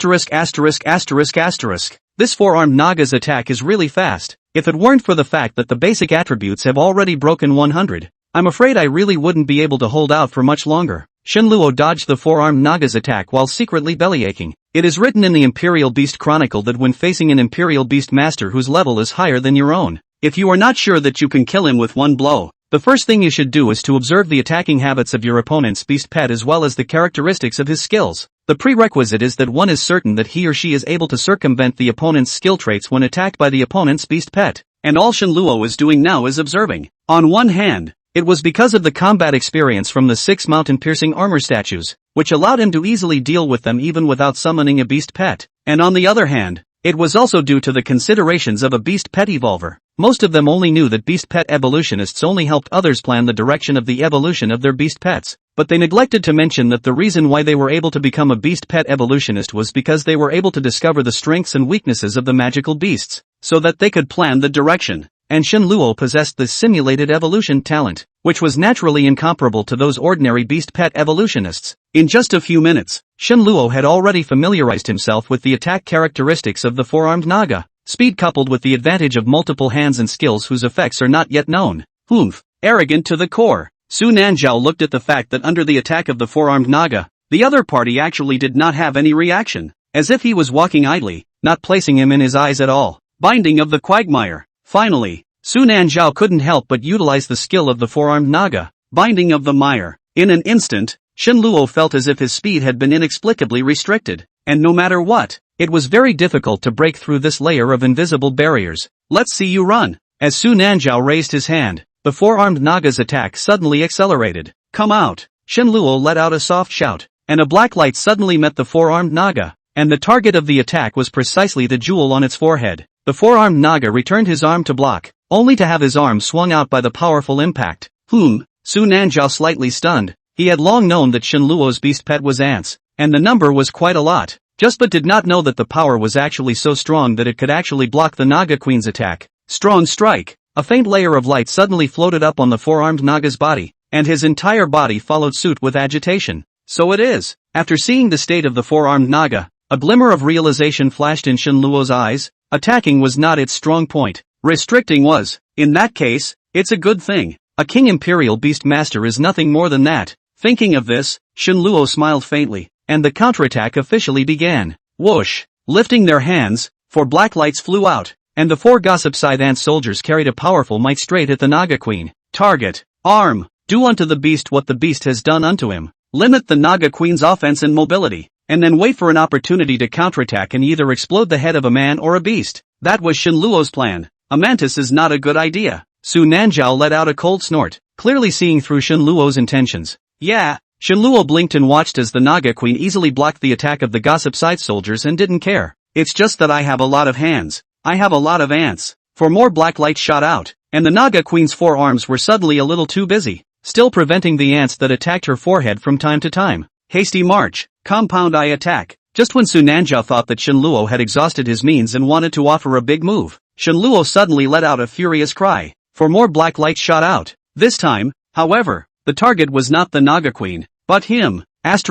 4-armed Naga's attack is really fast. If it weren't for the fact that the basic attributes have already broken 100, I'm afraid I really wouldn't be able to hold out for much longer. Shenluo dodged the 4-armed Naga's attack while secretly bellyaching. It is written in the Imperial Beast Chronicle that when facing an Imperial Beast Master whose level is higher than your own, If you are not sure that you can kill him with one blow, the first thing you should do is to observe the attacking habits of your opponent's beast pet as well as the characteristics of his skills. The prerequisite is that one is certain that he or she is able to circumvent the opponent's skill traits when attacked by the opponent's beast pet. And all Shenluo is doing now is observing. On one hand, it was because of the combat experience from the 6 mountain-piercing armor statues, which allowed him to easily deal with them even without summoning a beast pet. And on the other hand, it was also due to the considerations of a beast pet evolver. Most of them only knew that beast pet evolutionists only helped others plan the direction of the evolution of their beast pets, but they neglected to mention that the reason why they were able to become a beast pet evolutionist was because they were able to discover the strengths and weaknesses of the magical beasts, so that they could plan the direction. And Shenluo possessed this simulated evolution talent, which was naturally incomparable to those ordinary beast pet evolutionists. In just a few minutes, Shenluo had already familiarized himself with the attack characteristics of the four-armed naga, speed coupled with the advantage of multiple hands and skills whose effects are not yet known. Humph, arrogant to the core. Su Nanzhao looked at the fact that under the attack of the four-armed naga, the other party actually did not have any reaction, as if he was walking idly, not placing him in his eyes at all. Binding of the quagmire. Finally, Su Nanzhao couldn't help but utilize the skill of the four-armed naga, binding of the mire. In an instant, Shenluo felt as if his speed had been inexplicably restricted, and no matter what, it was very difficult to break through this layer of invisible barriers. Let's see you run. As Su Nanzhao raised his hand, the four-armed naga's attack suddenly accelerated. Come out! Shenluo let out a soft shout, and a black light suddenly met the four-armed naga, and the target of the attack was precisely the jewel on its forehead. The four-armed naga returned his arm to block, only to have his arm swung out by the powerful impact. Su Nanzhao slightly stunned. He had long known that Shenluo's beast pet was ants, and the number was quite a lot, but did not know that the power was actually so strong that it could actually block the Naga Queen's attack. Strong strike! A faint layer of light suddenly floated up on the four-armed Naga's body, and his entire body followed suit with agitation. So it is. After seeing the state of the four-armed Naga, a glimmer of realization flashed in Shenluo's eyes. Attacking was not its strong point. Restricting was. In that case, it's a good thing. A King Imperial Beast Master is nothing more than that. Thinking of this, Shenluo smiled faintly, and the counterattack officially began. Whoosh! Lifting their hands, 4 black lights flew out, and the 4 gossip scythe ant soldiers carried a powerful might straight at the Naga Queen. Target. Arm. Do unto the beast what the beast has done unto him. Limit the Naga Queen's offense and mobility, and then wait for an opportunity to counterattack and either explode the head of a man or a beast. That was Shenluo's plan. A mantis is not a good idea. Su Nanzhao let out a cold snort, clearly seeing through Shenluo's intentions. Yeah. Shenluo blinked and watched as the Naga Queen easily blocked the attack of the gossip scythe soldiers and didn't care. It's just that I have a lot of hands. I have a lot of ants. 4 more black lights shot out, and the Naga Queen's 4 arms were suddenly a little too busy, still preventing the ants that attacked her forehead from time to time. Hasty march. Compound eye attack. Just when Su Nanzhao thought that Shenluo had exhausted his means and wanted to offer a big move, Shenluo suddenly let out a furious cry. 4 more black lights shot out. This time, however, the target was not the Naga Queen, but him. Su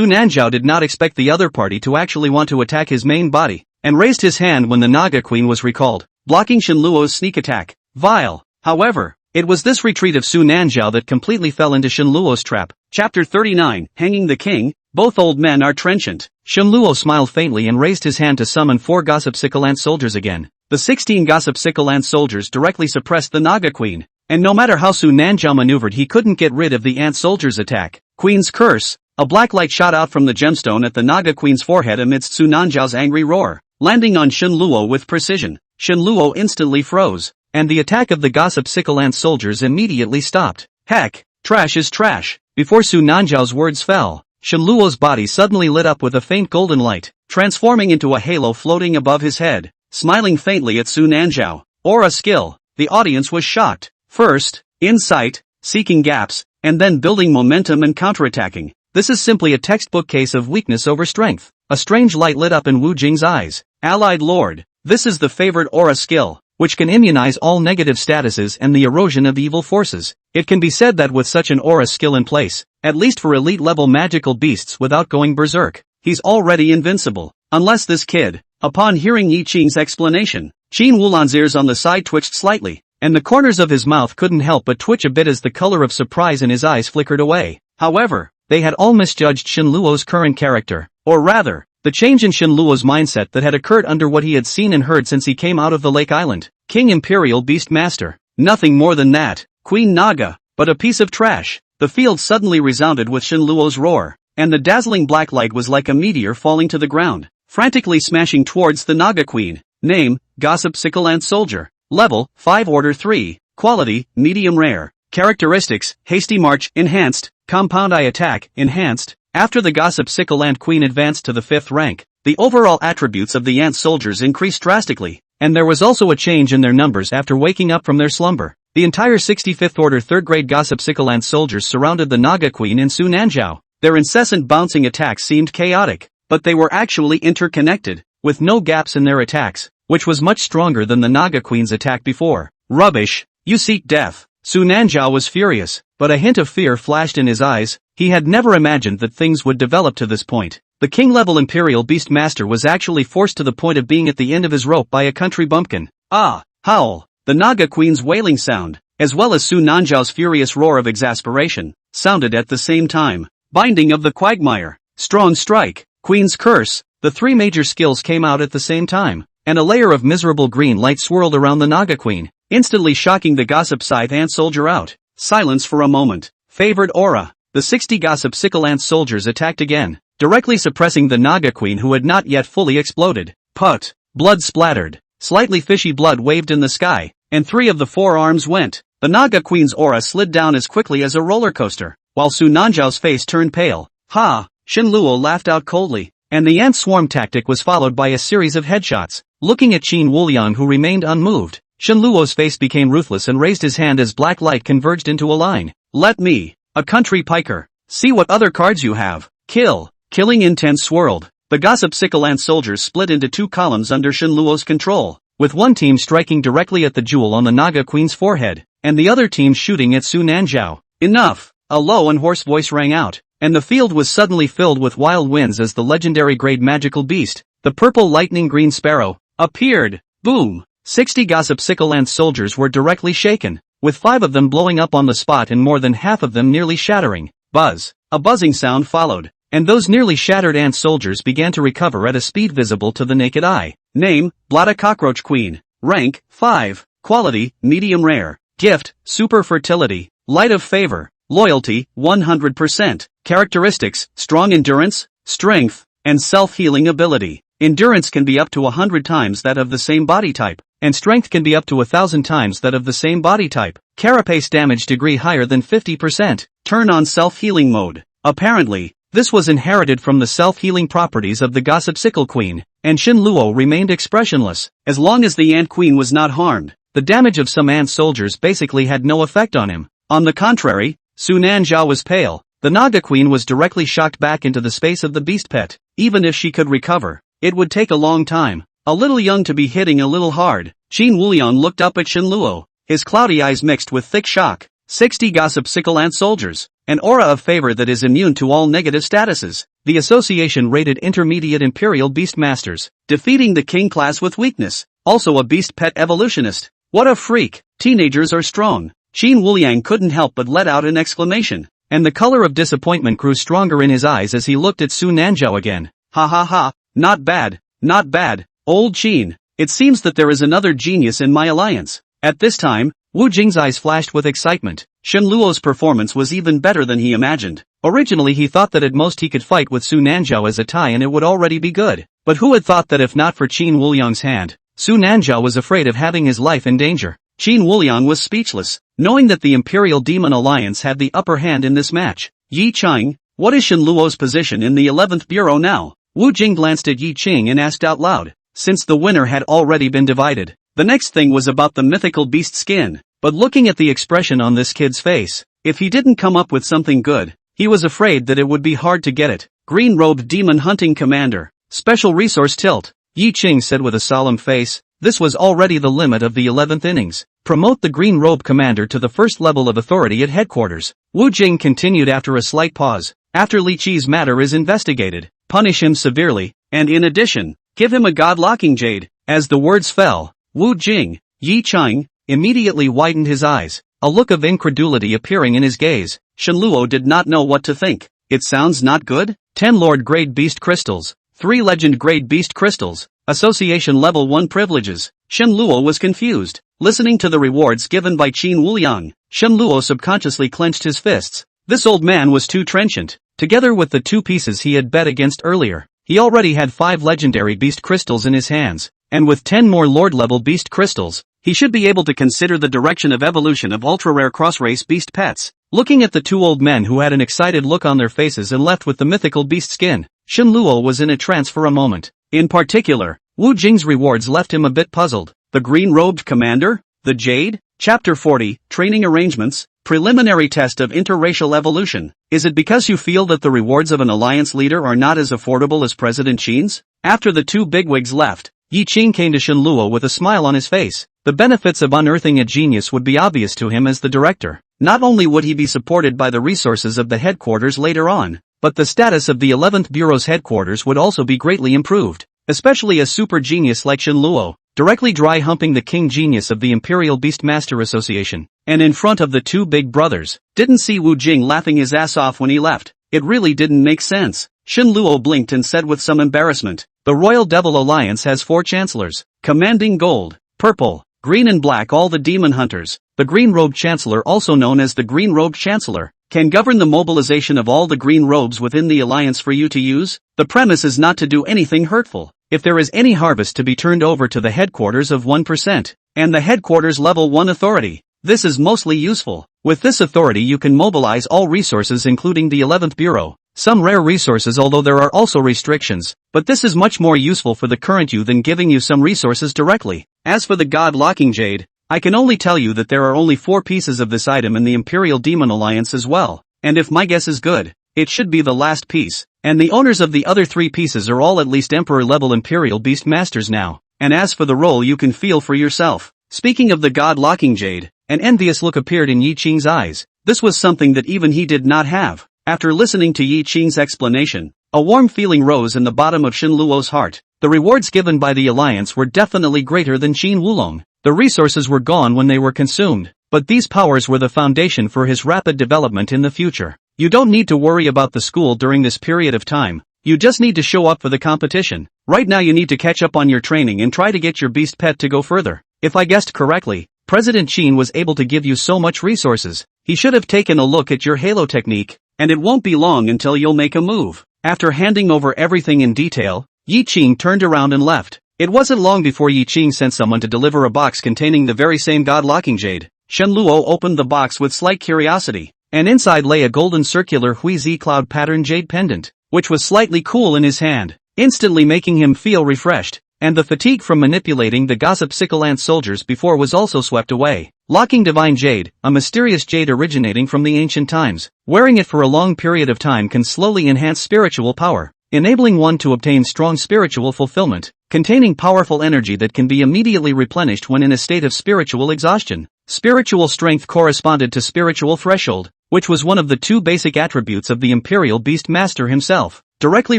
Nanzhao did not expect the other party to actually want to attack his main body, and raised his hand when the Naga Queen was recalled, blocking Shenluo's sneak attack. Vile. However, it was this retreat of Su Nanzhao that completely fell into Shenluo's trap. Chapter 39, Hanging the King. Both old men are trenchant. Shenluo smiled faintly and raised his hand to summon 4 gossip sickle ant soldiers again. The 16 gossip sickle ant soldiers directly suppressed the Naga Queen, and no matter how Su Nanzhao maneuvered he couldn't get rid of the ant soldiers' attack. Queen's Curse. A black light shot out from the gemstone at the Naga Queen's forehead amidst Su Nanzhao's angry roar, landing on Shenluo with precision. Shenluo instantly froze, and the attack of the gossip sickle ant soldiers immediately stopped. Heck, trash is trash. Before Su Nanzhao's words fell, Shenluo's body suddenly lit up with a faint golden light, transforming into a halo floating above his head. Smiling faintly at Su Nanzhao. Aura skill. The audience was shocked. First, insight, seeking gaps, and then building momentum and counterattacking. This is simply a textbook case of weakness over strength. A strange light lit up in Wu Jing's eyes. Allied Lord. This is the favored aura skill, which can immunize all negative statuses and the erosion of evil forces. It can be said that with such an aura skill in place, at least for elite-level magical beasts without going berserk, he's already invincible. Unless this kid. Upon hearing Yi Qing's explanation, Qin Wulan's ears on the side twitched slightly, and the corners of his mouth couldn't help but twitch a bit as the color of surprise in his eyes flickered away. However, they had all misjudged Shenluo's current character, or rather, The change in Shenluo's mindset that had occurred under what he had seen and heard since he came out of the Lake Island. King Imperial Beast Master. Nothing more than that. Queen Naga. But a piece of trash. The field suddenly resounded with Shenluo's roar, and the dazzling black light was like a meteor falling to the ground, frantically smashing towards the Naga Queen. Name, Gossip Sickle Ant Soldier. Level, 5 Order 3. Quality, Medium Rare. Characteristics, Hasty March, Enhanced, Compound Eye Attack, Enhanced. After the Gossip Sickle Ant Queen advanced to the 5th rank, the overall attributes of the ant soldiers increased drastically, and there was also a change in their numbers after waking up from their slumber. The entire 65th Order 3rd grade Gossip Sickle Ant soldiers surrounded the Naga Queen in Su Nanjiao. Their incessant bouncing attacks seemed chaotic, but they were actually interconnected, with no gaps in their attacks, which was much stronger than the Naga Queen's attack before. Rubbish! You seek death! Su Nanjiao was furious, but a hint of fear flashed in his eyes. He had never imagined that things would develop to this point. The king-level Imperial Beast Master was actually forced to the point of being at the end of his rope by a country bumpkin. Ah! Howl! The Naga Queen's wailing sound, as well as Su Nanjiao's furious roar of exasperation, sounded at the same time. Binding of the Quagmire, Strong Strike, Queen's Curse, the three major skills came out at the same time, and a layer of miserable green light swirled around the Naga Queen, instantly shocking the Gossip Scythe Ant soldier out. Silence for a moment. Favored Aura. The 60 Gossip Sickle Ant soldiers attacked again, directly suppressing the Naga Queen who had not yet fully exploded. Put. Blood splattered. Slightly fishy blood waved in the sky, and 3 of the 4 arms went. The Naga Queen's aura slid down as quickly as a roller coaster, while Su Nanjiao's face turned pale. Ha! Shenluo laughed out coldly, and the ant swarm tactic was followed by a series of headshots. Looking at Qin Wuliang who remained unmoved, Shenluo's face became ruthless and raised his hand as black light converged into a line. Let me, a country piker, see what other cards you have. Kill. Killing intent swirled. The Gossip Sickle Ant soldiers split into 2 columns under Shenluo's control, with one team striking directly at the jewel on the Naga Queen's forehead, and the other team shooting at Su Nanjiao. Enough! A low and hoarse voice rang out, and the field was suddenly filled with wild winds as the legendary grade magical beast, the purple lightning green sparrow, appeared. Boom! 60 Gossip Sickle Ant soldiers were directly shaken, with 5 of them blowing up on the spot and more than half of them nearly shattering. Buzz! A buzzing sound followed, and those nearly shattered ant soldiers began to recover at a speed visible to the naked eye. Name, Blada Cockroach Queen. Rank, 5. Quality, Medium Rare. Gift, Super Fertility. Light of Favor. Loyalty, 100%. Characteristics, Strong Endurance, Strength, and Self-Healing Ability. Endurance can be up to 100 times that of the same body type, and Strength can be up to 1,000 times that of the same body type. Carapace damage degree higher than 50%. Turn on Self-Healing Mode. Apparently, this was inherited from the self-healing properties of the Gossip Sickle Queen, and Shenluo remained expressionless. As long as the Ant Queen was not harmed, the damage of some ant soldiers basically had no effect on him. On the contrary, Su Nanjiao was pale. The Naga Queen was directly shocked back into the space of the beast pet. Even if she could recover, it would take a long time. A little young to be hitting a little hard. Qin Wuliang looked up at Shenluo, his cloudy eyes mixed with thick shock. 60 Gossip Sickle Ant soldiers. An aura of favor that is immune to all negative statuses. The association rated intermediate Imperial Beast Masters, defeating the King class with weakness. Also a beast pet evolutionist. What a freak! Teenagers are strong. Qin Wuliang couldn't help but let out an exclamation, and the color of disappointment grew stronger in his eyes as he looked at Su Nanjiao again. Ha ha ha, not bad, not bad, old Qin. It seems that there is another genius in my alliance. At this time, Wu Jing's eyes flashed with excitement. Shenluo's performance was even better than he imagined. Originally he thought that at most he could fight with Su Nanjiao as a tie and it would already be good. But who had thought that if not for Qin Wuliang's hand, Su Nanjiao was afraid of having his life in danger. Qin Wuliang was speechless, knowing that the Imperial Demon Alliance had the upper hand in this match. Yi Chang, what is Shenluo's position in the 11th Bureau now? Wu Jing glanced at Yi Ching and asked out loud, since the winner had already been divided. The next thing was about the mythical beast skin, but looking at the expression on this kid's face, if he didn't come up with something good, he was afraid that it would be hard to get it. Green-robed demon hunting commander, special resource tilt, Yi Ching said with a solemn face. This was already the limit of the 11th innings. Promote the green-robe commander to the first level of authority at headquarters. Wu Jing continued after a slight pause. After Li Qi's matter is investigated, punish him severely, and in addition, give him a god-locking jade. As the words fell, Wu Jing, Yi Chang, immediately widened his eyes, a look of incredulity appearing in his gaze. Shenluo did not know what to think. It sounds not good? 10 Lord Grade Beast Crystals, 3 legend-grade beast crystals, association level 1 privileges. Shen Luo was confused. Listening to the rewards given by Qin Wuliang, Shen Luo subconsciously clenched his fists. This old man was too trenchant. Together with the 2 pieces he had bet against earlier, he already had 5 legendary beast crystals in his hands, and with 10 more lord-level beast crystals, he should be able to consider the direction of evolution of ultra-rare cross-race beast pets. Looking at the 2 old men who had an excited look on their faces and left with the mythical beast skin, Shen Luo was in a trance for a moment. In particular, Wu Jing's rewards left him a bit puzzled. The green-robed commander? The Jade? Chapter 40, Training Arrangements, Preliminary Test of Interracial Evolution. Is it because you feel that the rewards of an alliance leader are not as affordable as President Qin's? After the 2 bigwigs left, Yi Qing came to Shen Luo with a smile on his face. The benefits of unearthing a genius would be obvious to him as the director. Not only would he be supported by the resources of the headquarters later on, but the status of the 11th Bureau's headquarters would also be greatly improved. Especially a super genius like Shen Luo, directly dry-humping the king genius of the Imperial Beastmaster Association, and in front of the 2 big brothers. Didn't see Wu Jing laughing his ass off when he left. It really didn't make sense. Shen Luo blinked and said with some embarrassment, "The Royal Devil Alliance has 4 chancellors, commanding gold, purple, green and black all the demon hunters. The green-robed chancellor, also known as the green-robed chancellor, can govern the mobilization of all the green robes within the alliance for you to use. The premise is not to do anything hurtful. If there is any harvest to be turned over to the headquarters of 1%, and the headquarters level 1 authority, this is mostly useful. With this authority you can mobilize all resources including the 11th Bureau. Some rare resources, although there are also restrictions, but this is much more useful for the current you than giving you some resources directly. As for the God-locking Jade, I can only tell you that there are only 4 pieces of this item in the Imperial Demon Alliance as well, and if my guess is good, it should be the last piece, and the owners of the other 3 pieces are all at least Emperor-level Imperial Beast Masters now, and as for the role you can feel for yourself." Speaking of the God-locking Jade, an envious look appeared in Yi Qing's eyes. This was something that even he did not have. After listening to Yi Qing's explanation, a warm feeling rose in the bottom of Shen Luo's heart. The rewards given by the alliance were definitely greater than Qin Wulong. The resources were gone when they were consumed, but these powers were the foundation for his rapid development in the future. You don't need to worry about the school during this period of time. You just need to show up for the competition. Right now you need to catch up on your training and try to get your beast pet to go further. If I guessed correctly, President Qin was able to give you so much resources. He should have taken a look at your halo technique, and it won't be long until you'll make a move. After handing over everything in detail, Yi Qing turned around and left. It wasn't long before Yi Qing sent someone to deliver a box containing the very same God-locking Jade. Shen Luo opened the box with slight curiosity, and inside lay a golden circular Huizi cloud pattern jade pendant, which was slightly cool in his hand, instantly making him feel refreshed, and the fatigue from manipulating the gossip sickle ant soldiers before was also swept away. Locking divine jade, a mysterious jade originating from the ancient times. Wearing it for a long period of time can slowly enhance spiritual power, enabling one to obtain strong spiritual fulfillment, containing powerful energy that can be immediately replenished when in a state of spiritual exhaustion. Spiritual strength corresponded to spiritual threshold, which was one of the 2 basic attributes of the Imperial Beast Master himself, directly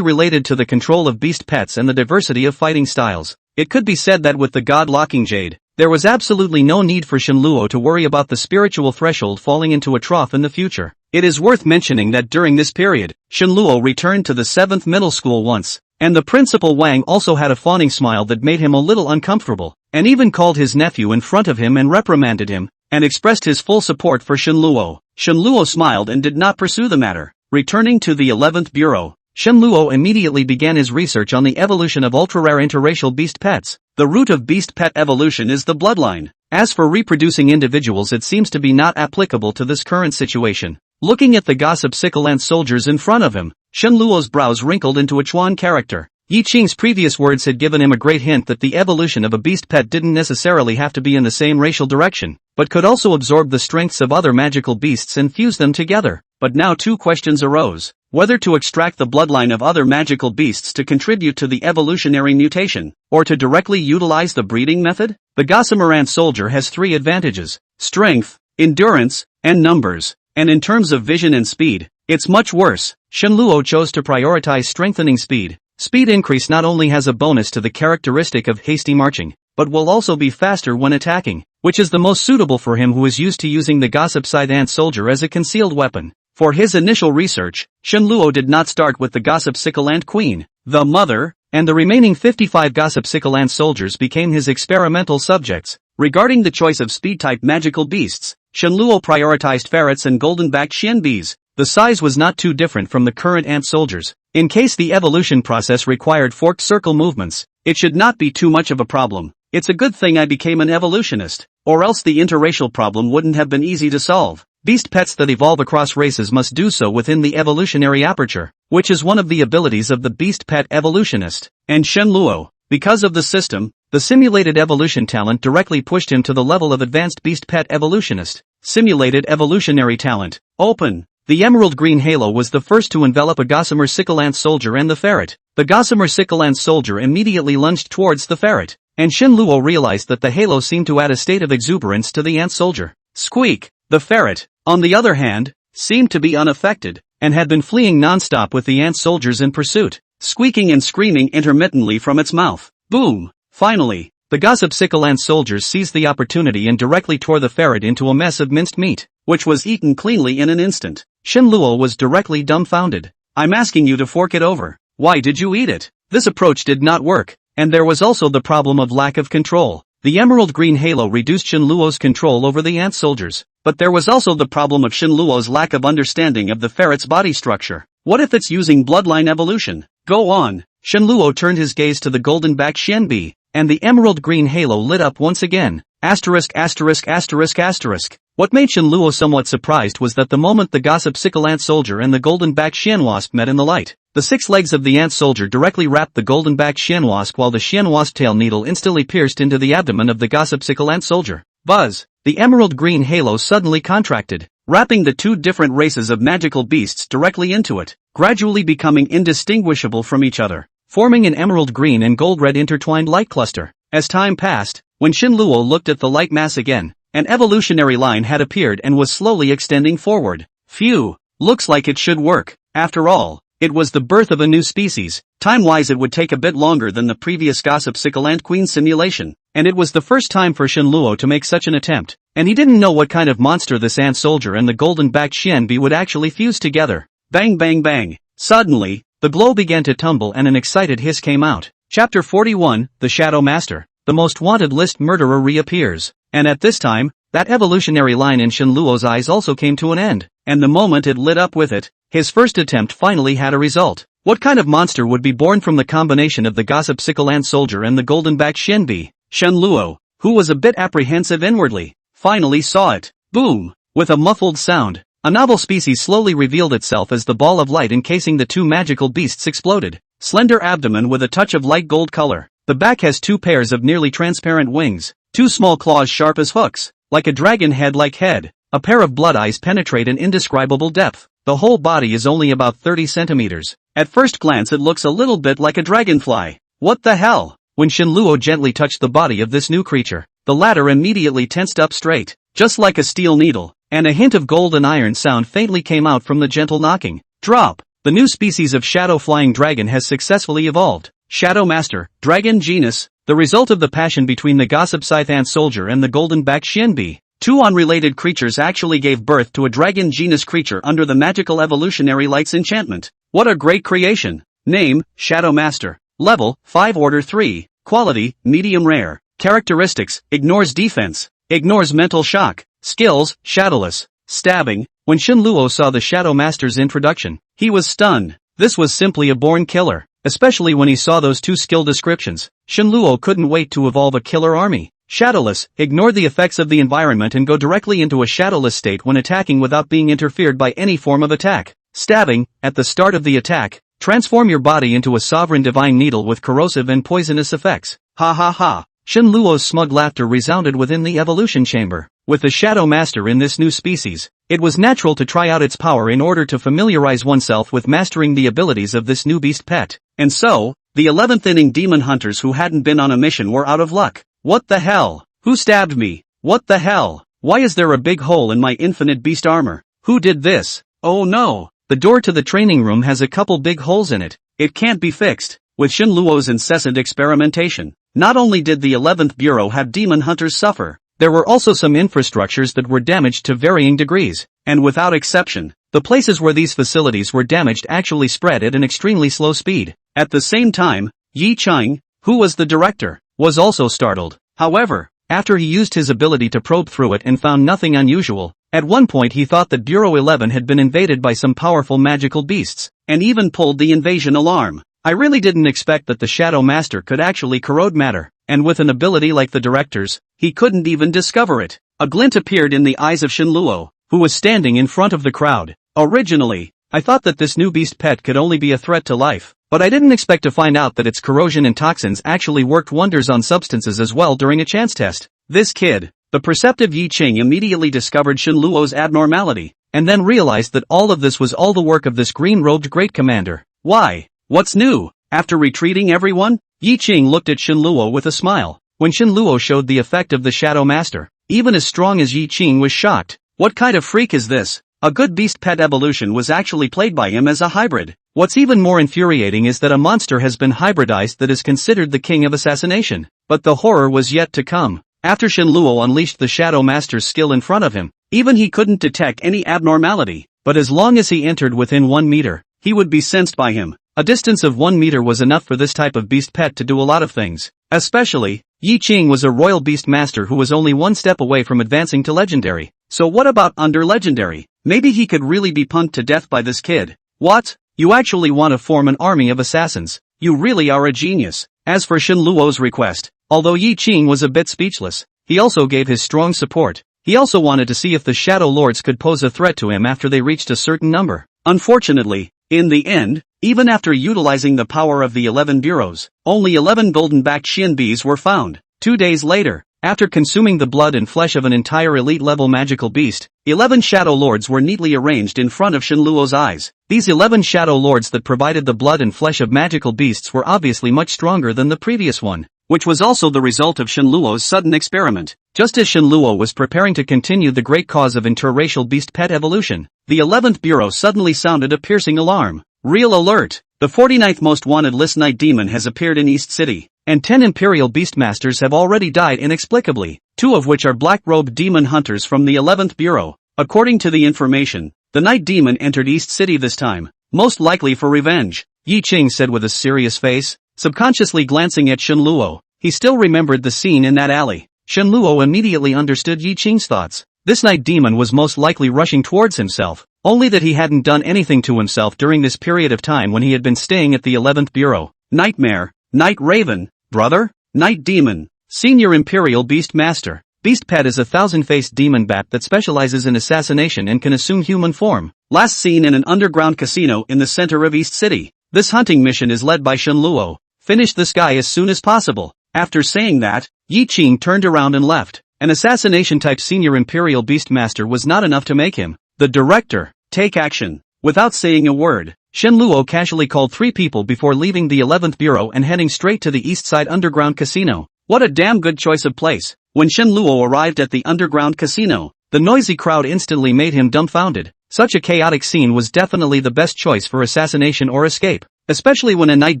related to the control of beast pets and the diversity of fighting styles. It could be said that with the God-locking Jade, there was absolutely no need for Shen Luo to worry about the spiritual threshold falling into a trough in the future. It is worth mentioning that during this period, Shen Luo returned to the 7th middle school once, and the principal Wang also had a fawning smile that made him a little uncomfortable, and even called his nephew in front of him and reprimanded him, and expressed his full support for Shen Luo. Shen Luo smiled and did not pursue the matter. Returning to the 11th Bureau, Shen Luo immediately began his research on the evolution of ultra-rare interracial beast pets. The root of beast pet evolution is the bloodline. As for reproducing individuals, it seems to be not applicable to this current situation. Looking at the gossip sickle ant soldiers in front of him, Shen Luo's brows wrinkled into a Chuan character. Yi Qing's previous words had given him a great hint that the evolution of a beast pet didn't necessarily have to be in the same racial direction, but could also absorb the strengths of other magical beasts and fuse them together. But now 2 questions arose. Whether to extract the bloodline of other magical beasts to contribute to the evolutionary mutation, or to directly utilize the breeding method? The gossamer ant soldier has 3 advantages: strength, endurance, and numbers. And in terms of vision and speed, it's much worse. Shen Luo chose to prioritize strengthening speed. Speed increase not only has a bonus to the characteristic of hasty marching, but will also be faster when attacking, which is the most suitable for him who is used to using the gossip scythe ant soldier as a concealed weapon. For his initial research, Shen Luo did not start with the gossip sickle ant queen. the mother, and the remaining 55 gossip Sikaland soldiers became his experimental subjects. Regarding the choice of speed-type magical beasts, Shenluo prioritized ferrets and golden-backed xianbees. The size was not too different from the current ant soldiers. In case the evolution process required forked circle movements, it should not be too much of a problem. It's a good thing I became an evolutionist, or else the interracial problem wouldn't have been easy to solve. Beast pets that evolve across races must do so within the evolutionary aperture, which is one of the abilities of the beast pet evolutionist. And Shenluo, because of the system, the simulated evolution talent directly pushed him to the level of advanced beast pet evolutionist. Simulated evolutionary talent. Open. The emerald green halo was the first to envelop a gossamer Sikaland soldier and the ferret. The gossamer Sikaland soldier immediately lunged towards the ferret, and Shenluo realized that the halo seemed to add a state of exuberance to the ant soldier. Squeak! The ferret, on the other hand, seemed to be unaffected, and had been fleeing non-stop with the ant soldiers in pursuit, squeaking and screaming intermittently from its mouth. Boom! Finally, the gossip Sikaland soldiers seized the opportunity and directly tore the ferret into a mess of minced meat, which was eaten cleanly in an instant. Shenluo was directly dumbfounded. I'm asking you to fork it over. Why did you eat it? This approach did not work, and there was also the problem of lack of control. The emerald green halo reduced Shenluo's control over the ant soldiers, but there was also the problem of Shenluo's lack of understanding of the ferret's body structure. What if it's using bloodline evolution? Go on. Shenluo turned his gaze to the golden-backed xianbei, and the emerald green halo lit up once again. Asterisk asterisk asterisk asterisk. What made Shenluo somewhat surprised was that the moment the gossip Sikaland soldier and the golden-backed xianwasp met in the light, the 6 legs of the ant soldier directly wrapped the golden-backed xianwasp while the xianwasp tail needle instantly pierced into the abdomen of the gossip Sikaland soldier. Buzz! The emerald green halo suddenly contracted, wrapping the 2 different races of magical beasts directly into it, gradually becoming indistinguishable from each other, forming an emerald green and gold red intertwined light cluster. As time passed, when Shenluo looked at the light mass again, an evolutionary line had appeared and was slowly extending forward. Phew! Looks like it should work. After all, it was the birth of a new species. Time-wise it would take a bit longer than the previous gossip Sikaland Queen simulation, and it was the first time for Shenluo to make such an attempt, and he didn't know what kind of monster this ant soldier and the golden-backed xianbei would actually fuse together. Bang bang bang! Suddenly, the glow began to tumble and an excited hiss came out. Chapter 41, The Shadow Master. The most wanted list murderer reappears. And at this time, that evolutionary line in Shenluo's eyes also came to an end, and the moment it lit up with it, his first attempt finally had a result. What kind of monster would be born from the combination of the gossip Sikaland soldier and the golden-backed xianbei? Shenluo, who was a bit apprehensive inwardly, finally saw it. Boom! With a muffled sound, a novel species slowly revealed itself as the ball of light encasing the 2 magical beasts exploded. Slender abdomen with a touch of light gold color. The back has 2 pairs of nearly transparent wings, 2 small claws sharp as hooks, like a dragon head-like head. A pair of blood eyes penetrate an indescribable depth. The whole body is only about 30 centimeters. At first glance it looks a little bit like a dragonfly. What the hell? When Shenluo gently touched the body of this new creature, the latter immediately tensed up straight, just like a steel needle, and a hint of gold and iron sound faintly came out from the gentle knocking. Drop! The new species of shadow flying dragon has successfully evolved. Shadow Master, Dragon Genus, the result of the passion between the gossip scythe ant soldier and the golden-backed xianbei. 2 unrelated creatures actually gave birth to a dragon genus creature under the magical evolutionary light's enchantment. What a great creation! Name, Shadow Master. Level, 5 Order 3. Quality, medium rare. Characteristics, ignores defense. Ignores mental shock. Skills, shadowless. Stabbing. When Shenluo saw the Shadow Master's introduction, he was stunned. This was simply a born killer. Especially when he saw those 2 skill descriptions. Shenluo couldn't wait to evolve a killer army. Shadowless, ignore the effects of the environment and go directly into a shadowless state when attacking without being interfered by any form of attack. Stabbing, at the start of the attack, transform your body into a sovereign divine needle with corrosive and poisonous effects. Ha ha ha. Shenluo's smug laughter resounded within the evolution chamber. With the Shadow Master in this new species, it was natural to try out its power in order to familiarize oneself with mastering the abilities of this new beast pet. And so, the 11th inning demon hunters who hadn't been on a mission were out of luck. What the hell? Who stabbed me? What the hell? Why is there a big hole in my infinite beast armor? Who did this? Oh no! The door to the training room has a couple big holes in it. It can't be fixed. With Shenluo's incessant experimentation, not only did the 11th Bureau have demon hunters suffer, there were also some infrastructures that were damaged to varying degrees, and without exception, The places where these facilities were damaged actually spread at an extremely slow speed. At the same time, Yi Chang, who was the director, was also startled. However, after he used his ability to probe through it and found nothing unusual, at one point he thought that Bureau 11 had been invaded by some powerful magical beasts, and even pulled the invasion alarm. I really didn't expect that the Shadow Master could actually corrode matter, and with an ability like the director's, he couldn't even discover it. A glint appeared in the eyes of Shenluo, who was standing in front of the crowd. Originally, I thought that this new beast pet could only be a threat to life, but I didn't expect to find out that its corrosion and toxins actually worked wonders on substances as well during a chance test. This kid, the perceptive Yi Ching, immediately discovered Shenluo's abnormality, and then realized that all of this was all the work of this green-robed great commander. Why? What's new? After retreating everyone? Yi Ching looked at Shenluo with a smile. When Shenluo showed the effect of the Shadow Master, even as strong as Yi Ching was shocked. What kind of freak is this? A good beast pet evolution was actually played by him as a hybrid. What's even more infuriating is that a monster has been hybridized that is considered the king of assassination. But the horror was yet to come. After Shenluo unleashed the Shadow Master's skill in front of him, even he couldn't detect any abnormality, but as long as he entered within 1 meter, he would be sensed by him. A distance of 1 meter was enough for this type of beast pet to do a lot of things. Especially, Yi Ching was a royal beast master who was only 1 step away from advancing to legendary. So what about under legendary? Maybe he could really be punked to death by this kid. What? You actually want to form an army of assassins? You really are a genius. As for Shenluo's request, although Yi Ching was a bit speechless, he also gave his strong support. He also wanted to see if the Shadow Lords could pose a threat to him after they reached a certain number. Unfortunately, in the end, even after utilizing the power of the 11 bureaus, only 11 golden-backed Xianbis were found. 2 days later, after consuming the blood and flesh of an entire elite-level magical beast, 11 Shadow Lords were neatly arranged in front of Shenluo's eyes. These 11 Shadow Lords that provided the blood and flesh of magical beasts were obviously much stronger than the previous one, which was also the result of Shenluo's sudden experiment. Just as Shenluo was preparing to continue the great cause of interracial beast pet evolution, the 11th Bureau suddenly sounded a piercing alarm. Real alert! The 49th most wanted list Night Demon has appeared in East City, and 10 Imperial Beastmasters have already died inexplicably, 2 of which are black-robed demon hunters from the 11th Bureau. According to the information, the Night Demon entered East City this time, most likely for revenge, Yi Ching said with a serious face, subconsciously glancing at Shenluo. He still remembered the scene in that alley. Shenluo immediately understood Yi Ching's thoughts. This Night Demon was most likely rushing towards himself, only that he hadn't done anything to himself during this period of time when he had been staying at the 11th Bureau. Nightmare, Night Raven, brother, Night Demon, Senior Imperial Beast Master. Beast Pet is a 1,000-faced demon bat that specializes in assassination and can assume human form. Last seen in an underground casino in the center of East City. This hunting mission is led by Shenluo. Finish this guy as soon as possible. After saying that, Yi Ching turned around and left. An assassination-type Senior Imperial Beastmaster was not enough to make him the director. Take action. Without saying a word, Shenluo casually called 3 people before leaving the 11th Bureau and heading straight to the East Side Underground Casino. What a damn good choice of place. When Shenluo arrived at the Underground Casino, the noisy crowd instantly made him dumbfounded. Such a chaotic scene was definitely the best choice for assassination or escape, especially when a night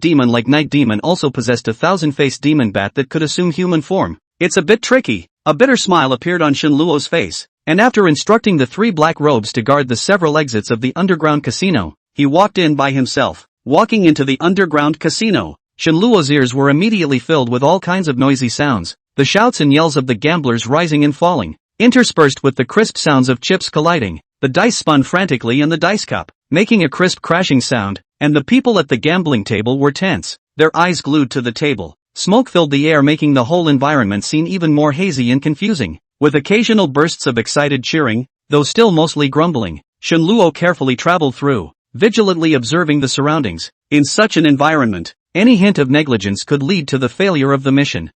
demon like Night Demon also possessed a 1,000-faced demon bat that could assume human form. It's a bit tricky. A bitter smile appeared on Shenluo's face, and after instructing the 3 black robes to guard the several exits of the underground casino, he walked in by himself. Walking into the underground casino, Shenluo's ears were immediately filled with all kinds of noisy sounds, the shouts and yells of the gamblers rising and falling, interspersed with the crisp sounds of chips colliding. The dice spun frantically in the dice cup, making a crisp crashing sound, and the people at the gambling table were tense, their eyes glued to the table. Smoke filled the air, making the whole environment seem even more hazy and confusing. With occasional bursts of excited cheering, though still mostly grumbling, Shenluo carefully traveled through, vigilantly observing the surroundings. In such an environment, any hint of negligence could lead to the failure of the mission.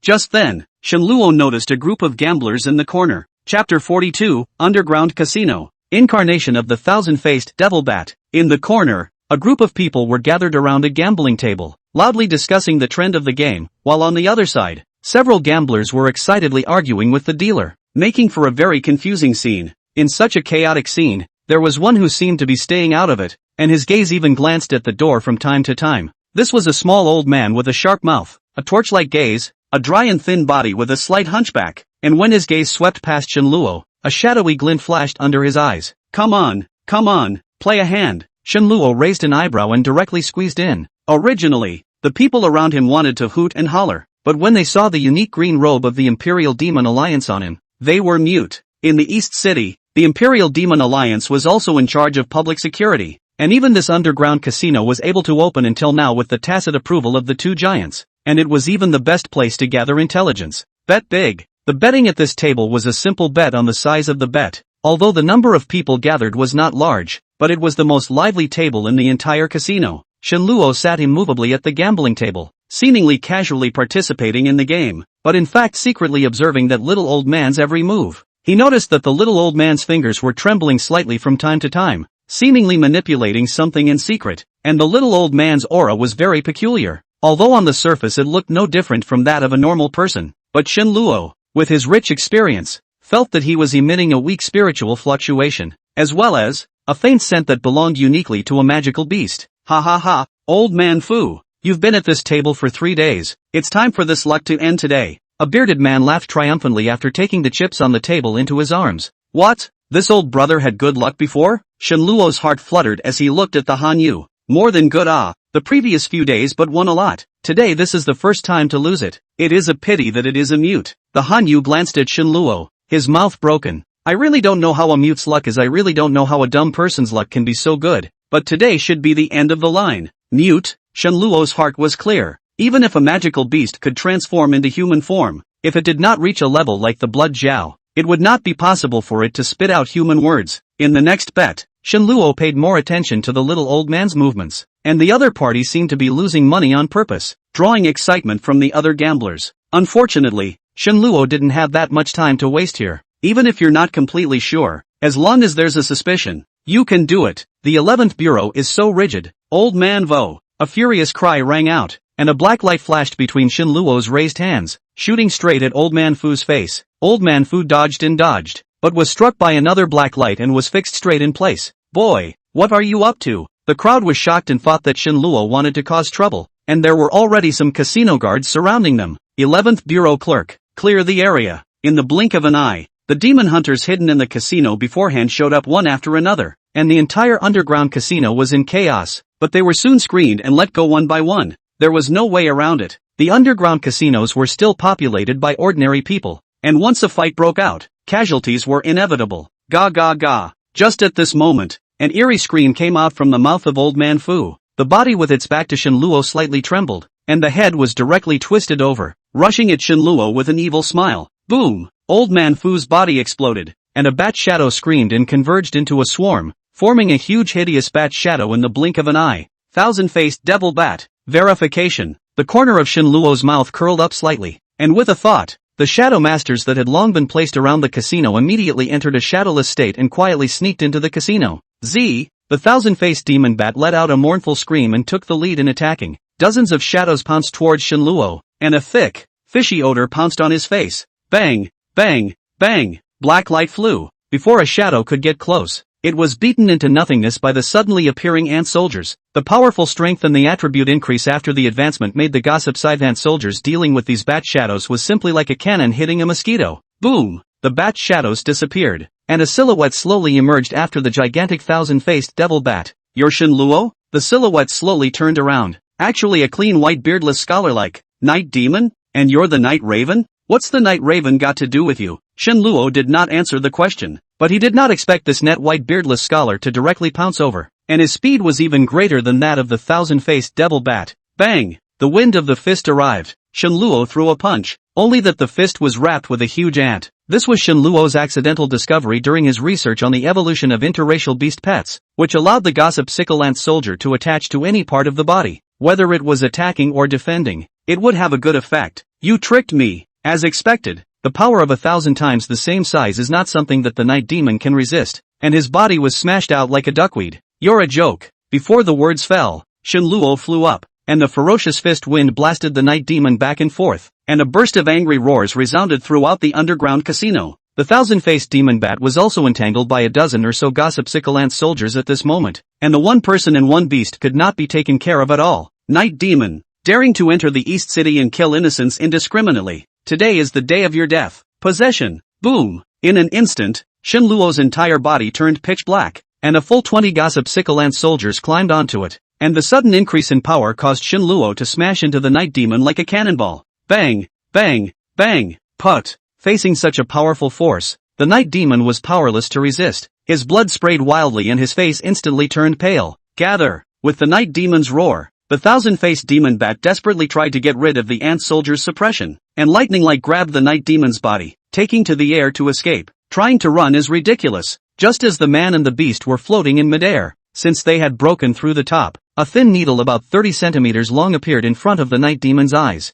Just then, Shenluo noticed a group of gamblers in the corner. Chapter 42, Underground Casino. Incarnation of the 1,000-faced devil bat. In the corner, a group of people were gathered around a gambling table, loudly discussing the trend of the game, while on the other side, several gamblers were excitedly arguing with the dealer, making for a very confusing scene. In such a chaotic scene, there was one who seemed to be staying out of it, and his gaze even glanced at the door from time to time. This was a small old man with a sharp mouth, a torch-like gaze, a dry and thin body with a slight hunchback, and when his gaze swept past Shenluo, a shadowy glint flashed under his eyes. Come on, Come on, play a hand. Shenluo raised an eyebrow and directly squeezed in. Originally, the people around him wanted to hoot and holler, but when they saw the unique green robe of the Imperial Demon Alliance on him, they were mute. In the East City, the Imperial Demon Alliance was also in charge of public security, and even this underground casino was able to open until now with the tacit approval of the two giants, and it was even the best place to gather intelligence. Bet big. The betting at this table was a simple bet on the size of the bet, although the number of people gathered was not large, but it was the most lively table in the entire casino. Shenluo sat immovably at the gambling table, seemingly casually participating in the game, but in fact secretly observing that little old man's every move. He noticed that the little old man's fingers were trembling slightly from time to time, seemingly manipulating something in secret, and the little old man's aura was very peculiar, although on the surface it looked no different from that of a normal person. But Shenluo, with his rich experience, felt that he was emitting a weak spiritual fluctuation, as well as a faint scent that belonged uniquely to a magical beast. Ha ha ha, old man Fu, you've been at this table for 3 days, it's time for this luck to end today. A bearded man laughed triumphantly after taking the chips on the table into his arms. What? This old brother had good luck before? Shenluo's heart fluttered as he looked at the Hanyu. More than good the previous few days but won a lot. Today this is the first time to lose it. It is a pity that it is a mute. The Hanyu glanced at Shenluo, his mouth broken. I really don't know how a mute's luck is. I really don't know how a dumb person's luck can be so good. But today should be the end of the line. Mute? Shenluo's heart was clear. Even if a magical beast could transform into human form, if it did not reach a level like the blood Jiao, it would not be possible for it to spit out human words. In the next bet, Shenluo paid more attention to the little old man's movements, and the other party seemed to be losing money on purpose, drawing excitement from the other gamblers. Unfortunately, Shenluo didn't have that much time to waste here. Even if you're not completely sure, as long as there's a suspicion, you can do it. The 11th bureau is so rigid. Old man Vo. A furious cry rang out, and a black light flashed between Shenluo's raised hands, shooting straight at Old Man Fu's face. Old Man Fu dodged and dodged, but was struck by another black light and was fixed straight in place. Boy, what are you up to? The crowd was shocked and thought that Shenluo wanted to cause trouble, and there were already some casino guards surrounding them. 11th bureau clerk, clear the area. In the blink of an eye, the demon hunters hidden in the casino beforehand showed up one after another, and the entire underground casino was in chaos, but they were soon screened and let go one by one. There was no way around it. The underground casinos were still populated by ordinary people, and once a fight broke out, casualties were inevitable. Ga ga ga. Just at this moment, an eerie scream came out from the mouth of Old Man Fu. The body with its back to Shenluo slightly trembled, and the head was directly twisted over, rushing at Shenluo with an evil smile. Boom! Old Man Fu's body exploded, and a bat shadow screamed and converged into a swarm, forming a huge hideous bat shadow in the blink of an eye. Thousand-faced devil bat. Verification. The corner of Shenluo's mouth curled up slightly, and with a thought, the shadow masters that had long been placed around the casino immediately entered a shadowless state and quietly sneaked into the casino. The thousand-faced demon bat let out a mournful scream and took the lead in attacking. Dozens of shadows pounced towards Shenluo, and a thick, fishy odor pounced on his face. Bang, bang, bang. Black light flew. Before a shadow could get close, it was beaten into nothingness by the suddenly appearing ant soldiers. The powerful strength and the attribute increase after the advancement made the gossip side ant soldiers dealing with these bat shadows was simply like a cannon hitting a mosquito. Boom! The bat shadows disappeared, and a silhouette slowly emerged after the gigantic thousand-faced devil bat. You're Shenluo? The silhouette slowly turned around. Actually a clean white beardless scholar like, Night Demon? And you're the Night Raven? What's the Night Raven got to do with you? Shenluo did not answer the question, but he did not expect this net white beardless scholar to directly pounce over, and his speed was even greater than that of the thousand-faced devil bat. Bang! The wind of the fist arrived. Shenluo threw a punch, only that the fist was wrapped with a huge ant. This was Shenluo's accidental discovery during his research on the evolution of interracial beast pets, which allowed the gossip sickle ant soldier to attach to any part of the body, whether it was attacking or defending. It would have a good effect. You tricked me. As expected, the power of 1,000 times the same size is not something that the night demon can resist, and his body was smashed out like a duckweed. You're a joke. Before the words fell, Shenluo flew up, and the ferocious fist wind blasted the night demon back and forth, and a burst of angry roars resounded throughout the underground casino. The thousand-faced demon bat was also entangled by a dozen or so gossip sickle ant soldiers at this moment, and the one person and one beast could not be taken care of at all. Night demon, daring to enter the East City and kill innocents indiscriminately. Today is the day of your death. Possession. Boom. In an instant, Shenluo's entire body turned pitch black, and a full 20 gossip Sikalance soldiers climbed onto it, and the sudden increase in power caused Shinluo to smash into the night demon like a cannonball. Bang, bang, bang, put. Facing such a powerful force, the night demon was powerless to resist. His blood sprayed wildly and his face instantly turned pale. Gather! With the night demon's roar, the thousand-faced demon bat desperately tried to get rid of the ant soldier's suppression, and lightning-like grabbed the night demon's body, taking to the air to escape. Trying to run is ridiculous. Just as the man and the beast were floating in midair, since they had broken through the top, a thin needle about 30 centimeters long appeared in front of the night demon's eyes.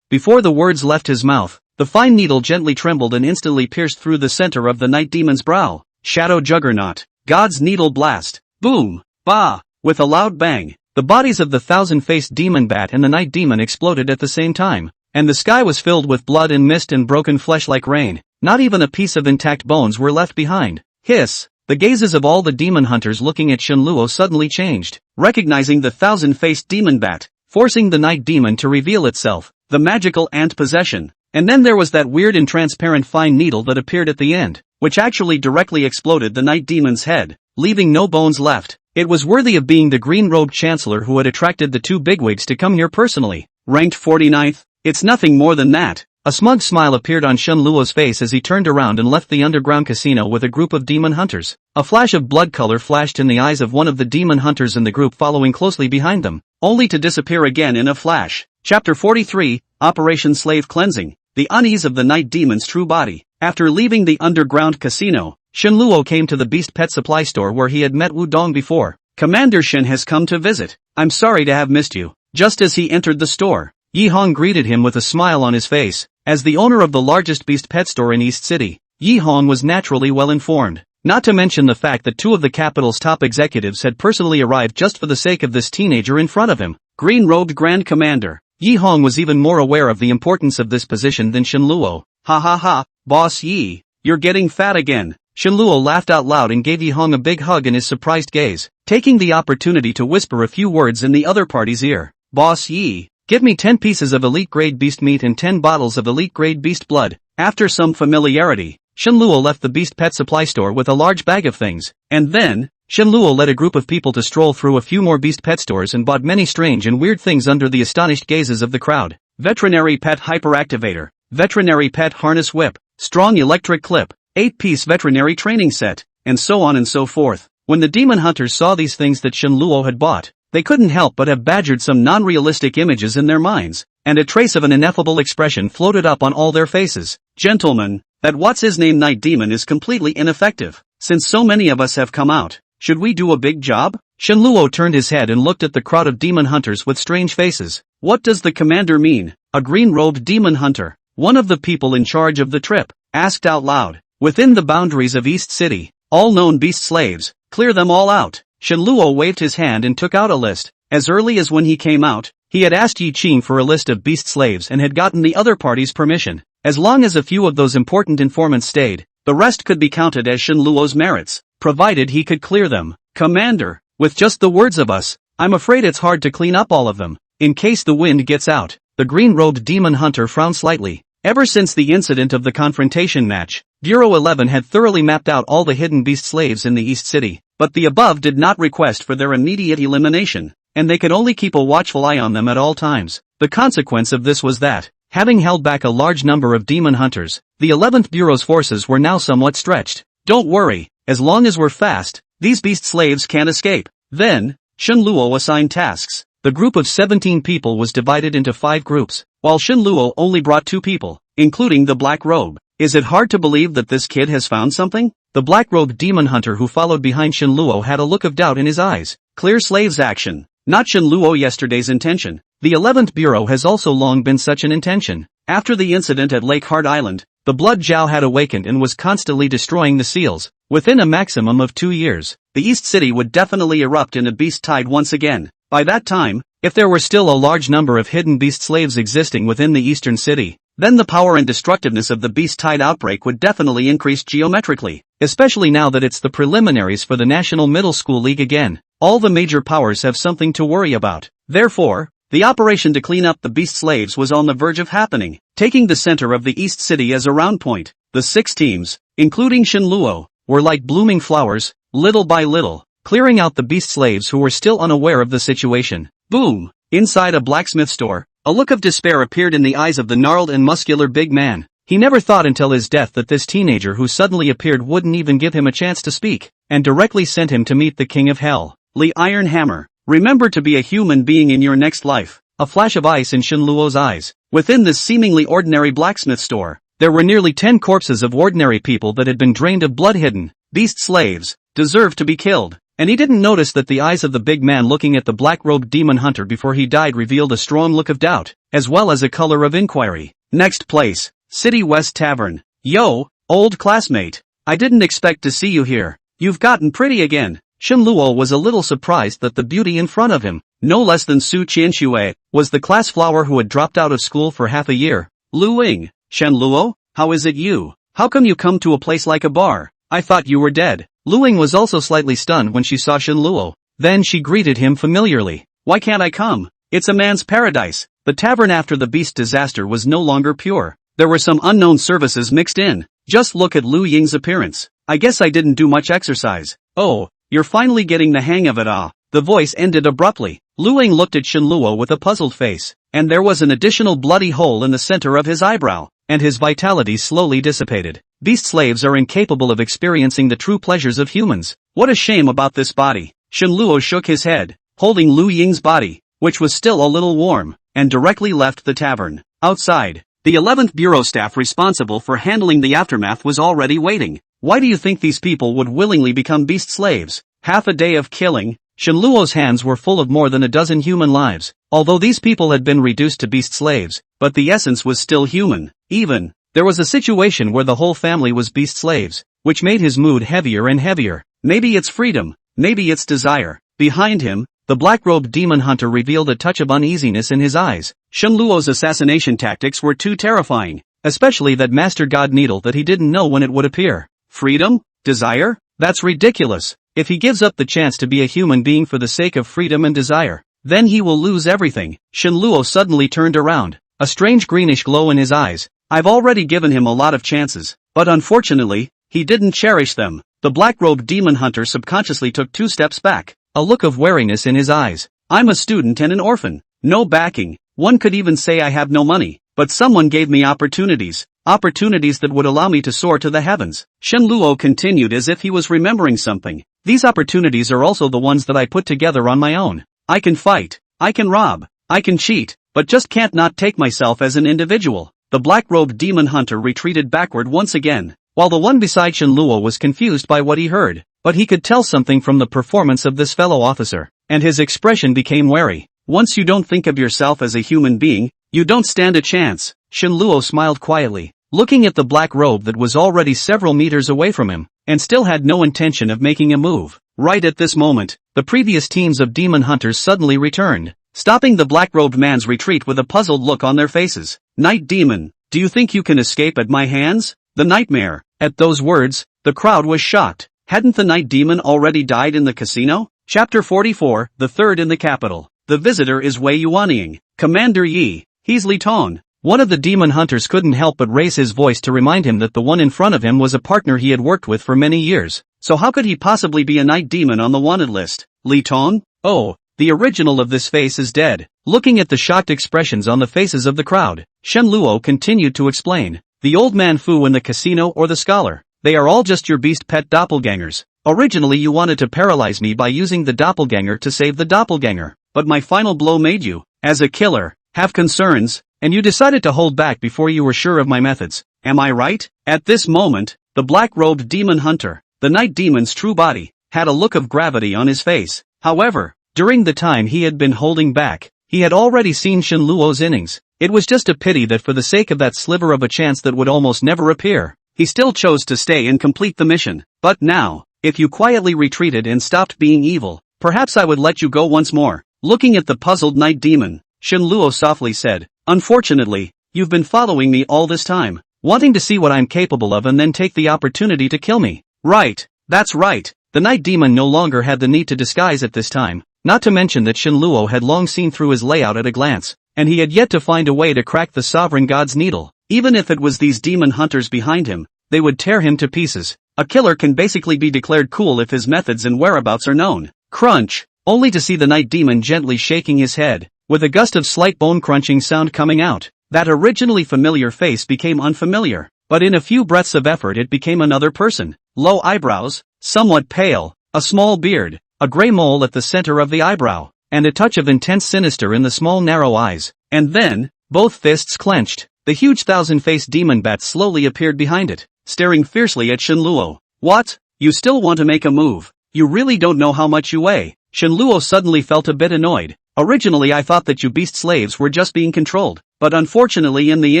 Before the words left his mouth, the fine needle gently trembled and instantly pierced through the center of the night demon's brow. Shadow Juggernaut. God's Needle Blast. Boom! Bah! With a loud bang, the bodies of the thousand-faced demon bat and the night demon exploded at the same time, and the sky was filled with blood and mist and broken flesh like rain. Not even a piece of intact bones were left behind. Hiss! The gazes of all the demon hunters looking at Shinluo suddenly changed, recognizing the thousand-faced demon bat, forcing the night demon to reveal itself, the magical ant possession. And then there was that weird and transparent fine needle that appeared at the end, which actually directly exploded the night demon's head, leaving no bones left. It was worthy of being the green-robed chancellor who had attracted the two bigwigs to come here personally. Ranked 49th? It's nothing more than that. A smug smile appeared on Shinluo's face as he turned around and left the underground casino with a group of demon hunters. A flash of blood color flashed in the eyes of one of the demon hunters in the group following closely behind them, only to disappear again in a flash. Chapter 43, Operation Slave Cleansing. The unease of the night demon's true body. After leaving the underground casino, Shinluo came to the beast pet supply store where he had met Wudong before. Commander Shin has come to visit. I'm sorry to have missed you. Just as he entered the store, Yi Hong greeted him with a smile on his face. As the owner of the largest beast pet store in East City, Yi Hong was naturally well informed. Not to mention the fact that two of the capital's top executives had personally arrived just for the sake of this teenager in front of him. Green-robed Grand Commander. Yi Hong was even more aware of the importance of this position than Shinluo. Ha ha ha, Boss Yi, you're getting fat again. Shinluo laughed out loud and gave Yi Hong a big hug in his surprised gaze, taking the opportunity to whisper a few words in the other party's ear. Boss Yi, give me 10 pieces of elite-grade beast meat and 10 bottles of elite-grade beast blood. After some familiarity, Shinluo left the beast pet supply store with a large bag of things, and then, Shinluo led a group of people to stroll through a few more beast pet stores and bought many strange and weird things under the astonished gazes of the crowd. Veterinary pet hyperactivator, veterinary pet harness whip, strong electric clip, 8-piece veterinary training set, and so on and so forth. When the demon hunters saw these things that Shinluo had bought, they couldn't help but have badgered some non-realistic images in their minds, and a trace of an ineffable expression floated up on all their faces. Gentlemen, that what's-his-name night demon is completely ineffective. Since so many of us have come out, should we do a big job? Shinluo turned his head and looked at the crowd of demon hunters with strange faces. What does the commander mean? A green-robed demon hunter, one of the people in charge of the trip, asked out loud. Within the boundaries of East City, all known beast slaves, clear them all out. Shinluo waved his hand and took out a list. As early as when he came out, he had asked Yi Qing for a list of beast slaves and had gotten the other party's permission. As long as a few of those important informants stayed, the rest could be counted as Shinluo's merits, provided he could clear them. Commander, with just the words of us, I'm afraid it's hard to clean up all of them. In case the wind gets out, the green-robed demon hunter frowned slightly. Ever since the incident of the confrontation match, Bureau 11 had thoroughly mapped out all the hidden beast slaves in the East City, but the above did not request for their immediate elimination, and they could only keep a watchful eye on them at all times. The consequence of this was that, having held back a large number of demon hunters, the 11th Bureau's forces were now somewhat stretched. Don't worry, as long as we're fast, these beast slaves can't escape. Then, Shinluo assigned tasks. The group of 17 people was divided into 5 groups, while Shinluo only brought 2 people, including the black robe. Is it hard to believe that this kid has found something? The black-robed demon hunter who followed behind Shinluo had a look of doubt in his eyes. Clear slaves action. Not Shinluo yesterday's intention. The 11th Bureau has also long been such an intention. After the incident at Lake Heart Island, the Blood Jiao had awakened and was constantly destroying the seals. Within a maximum of 2 years, the East City would definitely erupt in a beast tide once again. By that time, if there were still a large number of hidden beast slaves existing within the Eastern City, then the power and destructiveness of the beast tide outbreak would definitely increase geometrically, especially now that it's the preliminaries for the National Middle School League again. All the major powers have something to worry about. Therefore, the operation to clean up the beast slaves was on the verge of happening, taking the center of the East City as a round point. The 6 teams, including Shinluo, were like blooming flowers, little by little, clearing out the beast slaves who were still unaware of the situation. Boom! Inside a blacksmith store, a look of despair appeared in the eyes of the gnarled and muscular big man. He never thought until his death that this teenager who suddenly appeared wouldn't even give him a chance to speak, and directly sent him to meet the king of hell. Li Iron Hammer. Remember to be a human being in your next life. A flash of ice in Shenluo's eyes. Within this seemingly ordinary blacksmith store, there were nearly 10 corpses of ordinary people that had been drained of blood. Hidden beast slaves deserved to be killed. And he didn't notice that the eyes of the big man looking at the black-robed demon hunter before he died revealed a strong look of doubt, as well as a color of inquiry. Next place, City West Tavern. Yo, old classmate. I didn't expect to see you here. You've gotten pretty again. Shenluo was a little surprised that the beauty in front of him, no less than Su Qianxue, was the class flower who had dropped out of school for half a year. Lu Ying. Shenluo, how is it you? How come you come to a place like a bar? I thought you were dead. Lu Ying was also slightly stunned when she saw Shenluo. Then she greeted him familiarly. Why can't I come? It's a man's paradise. The tavern after the beast disaster was no longer pure. There were some unknown services mixed in. Just look at Lu Ying's appearance. I guess I didn't do much exercise. Oh, you're finally getting the hang of it. Ah. The voice ended abruptly. Lu Ying looked at Shenluo with a puzzled face, and there was an additional bloody hole in the center of his eyebrow, and his vitality slowly dissipated. Beast slaves are incapable of experiencing the true pleasures of humans. What a shame about this body. Shenluo shook his head, holding Lu Ying's body, which was still a little warm, and directly left the tavern. Outside, the 11th bureau staff responsible for handling the aftermath was already waiting. Why do you think these people would willingly become beast slaves? Half a day of killing. Shenluo's hands were full of more than a dozen human lives, although these people had been reduced to beast slaves, but the essence was still human. Even, there was a situation where the whole family was beast slaves, which made his mood heavier and heavier. Maybe it's freedom, maybe it's desire. Behind him, the black-robed demon hunter revealed a touch of uneasiness in his eyes. Shenluo's assassination tactics were too terrifying, especially that master god needle that he didn't know when it would appear. Freedom? Desire? That's ridiculous. If he gives up the chance to be a human being for the sake of freedom and desire, then he will lose everything. Shenluo suddenly turned around, a strange greenish glow in his eyes. I've already given him a lot of chances, but unfortunately, he didn't cherish them. The black-robed demon hunter subconsciously took 2 steps back, a look of wariness in his eyes. I'm a student and an orphan. No backing. One could even say I have no money, but someone gave me opportunities that would allow me to soar to the heavens. Shenluo continued as if he was remembering something. These opportunities are also the ones that I put together on my own. I can fight, I can rob, I can cheat, but just can't not take myself as an individual. The black-robed demon hunter retreated backward once again, while the one beside Shenluo was confused by what he heard, but he could tell something from the performance of this fellow officer, and his expression became wary. Once you don't think of yourself as a human being, you don't stand a chance. Shenluo smiled quietly, looking at the black robe that was already several meters away from him, and still had no intention of making a move. Right at this moment, the previous teams of demon hunters suddenly returned, stopping the black-robed man's retreat with a puzzled look on their faces. Night demon, do you think you can escape at my hands? The nightmare. At those words, the crowd was shocked. Hadn't the night demon already died in the casino? Chapter 44, the third in the capital. The visitor is Wei Yuanying. Commander Yi, he's Li Tong. One of the demon hunters couldn't help but raise his voice to remind him that the one in front of him was a partner he had worked with for many years. So how could he possibly be a night demon on the wanted list? Li Tong? Oh, the original of this face is dead. Looking at the shocked expressions on the faces of the crowd, Shenluo continued to explain. The old man Fu in the casino or the scholar, they are all just your beast pet doppelgangers. Originally you wanted to paralyze me by using the doppelganger to save the doppelganger, but my final blow made you, as a killer, have concerns, and you decided to hold back before you were sure of my methods. Am I right? At this moment, the black-robed demon hunter, the night demon's true body, had a look of gravity on his face. However, during the time he had been holding back, he had already seen Shenluo's innings. It was just a pity that for the sake of that sliver of a chance that would almost never appear, he still chose to stay and complete the mission. But now, if you quietly retreated and stopped being evil, perhaps I would let you go once more. Looking at the puzzled night demon, Shenluo softly said, unfortunately, you've been following me all this time, wanting to see what I'm capable of and then take the opportunity to kill me. Right, that's right. The night demon no longer had the need to disguise at this time, not to mention that Shenluo had long seen through his layout at a glance, and he had yet to find a way to crack the sovereign god's needle. Even if it was these demon hunters behind him, they would tear him to pieces. A killer can basically be declared cool if his methods and whereabouts are known. Crunch, only to see the night demon gently shaking his head, with a gust of slight bone-crunching sound coming out. That originally familiar face became unfamiliar, but in a few breaths of effort it became another person. Low eyebrows, somewhat pale, a small beard, a gray mole at the center of the eyebrow, and a touch of intense sinister in the small narrow eyes. And then, both fists clenched, the huge thousand-faced demon bat slowly appeared behind it, staring fiercely at Shenluo. What? You still want to make a move? You really don't know how much you weigh. Shenluo suddenly felt a bit annoyed. Originally I thought that you beast slaves were just being controlled, but unfortunately in the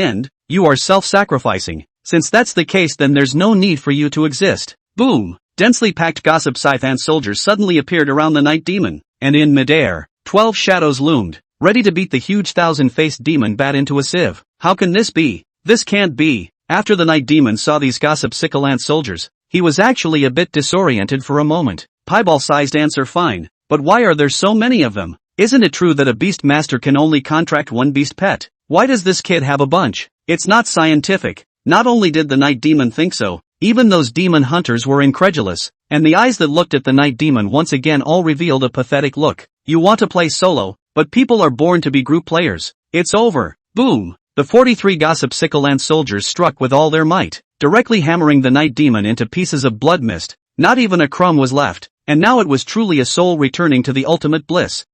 end, you are self-sacrificing. Since that's the case, then there's no need for you to exist. Boom! Densely packed gossip scythe soldiers suddenly appeared around the night demon, and in midair, 12 shadows loomed, ready to beat the huge thousand-faced demon bat into a sieve. How can this be? This can't be. After the night demon saw these gossip sickle ant soldiers, he was actually a bit disoriented for a moment. Pieball-sized ants are fine, but why are there so many of them? Isn't it true that a beast master can only contract one beast pet? Why does this kid have a bunch? It's not scientific. Not only did the night demon think so, even those demon hunters were incredulous, and the eyes that looked at the night demon once again all revealed a pathetic look. You want to play solo, but people are born to be group players. It's over. Boom! The 43 gossip sickle ant soldiers struck with all their might, directly hammering the night demon into pieces of blood mist. Not even a crumb was left, and now it was truly a soul returning to the ultimate bliss.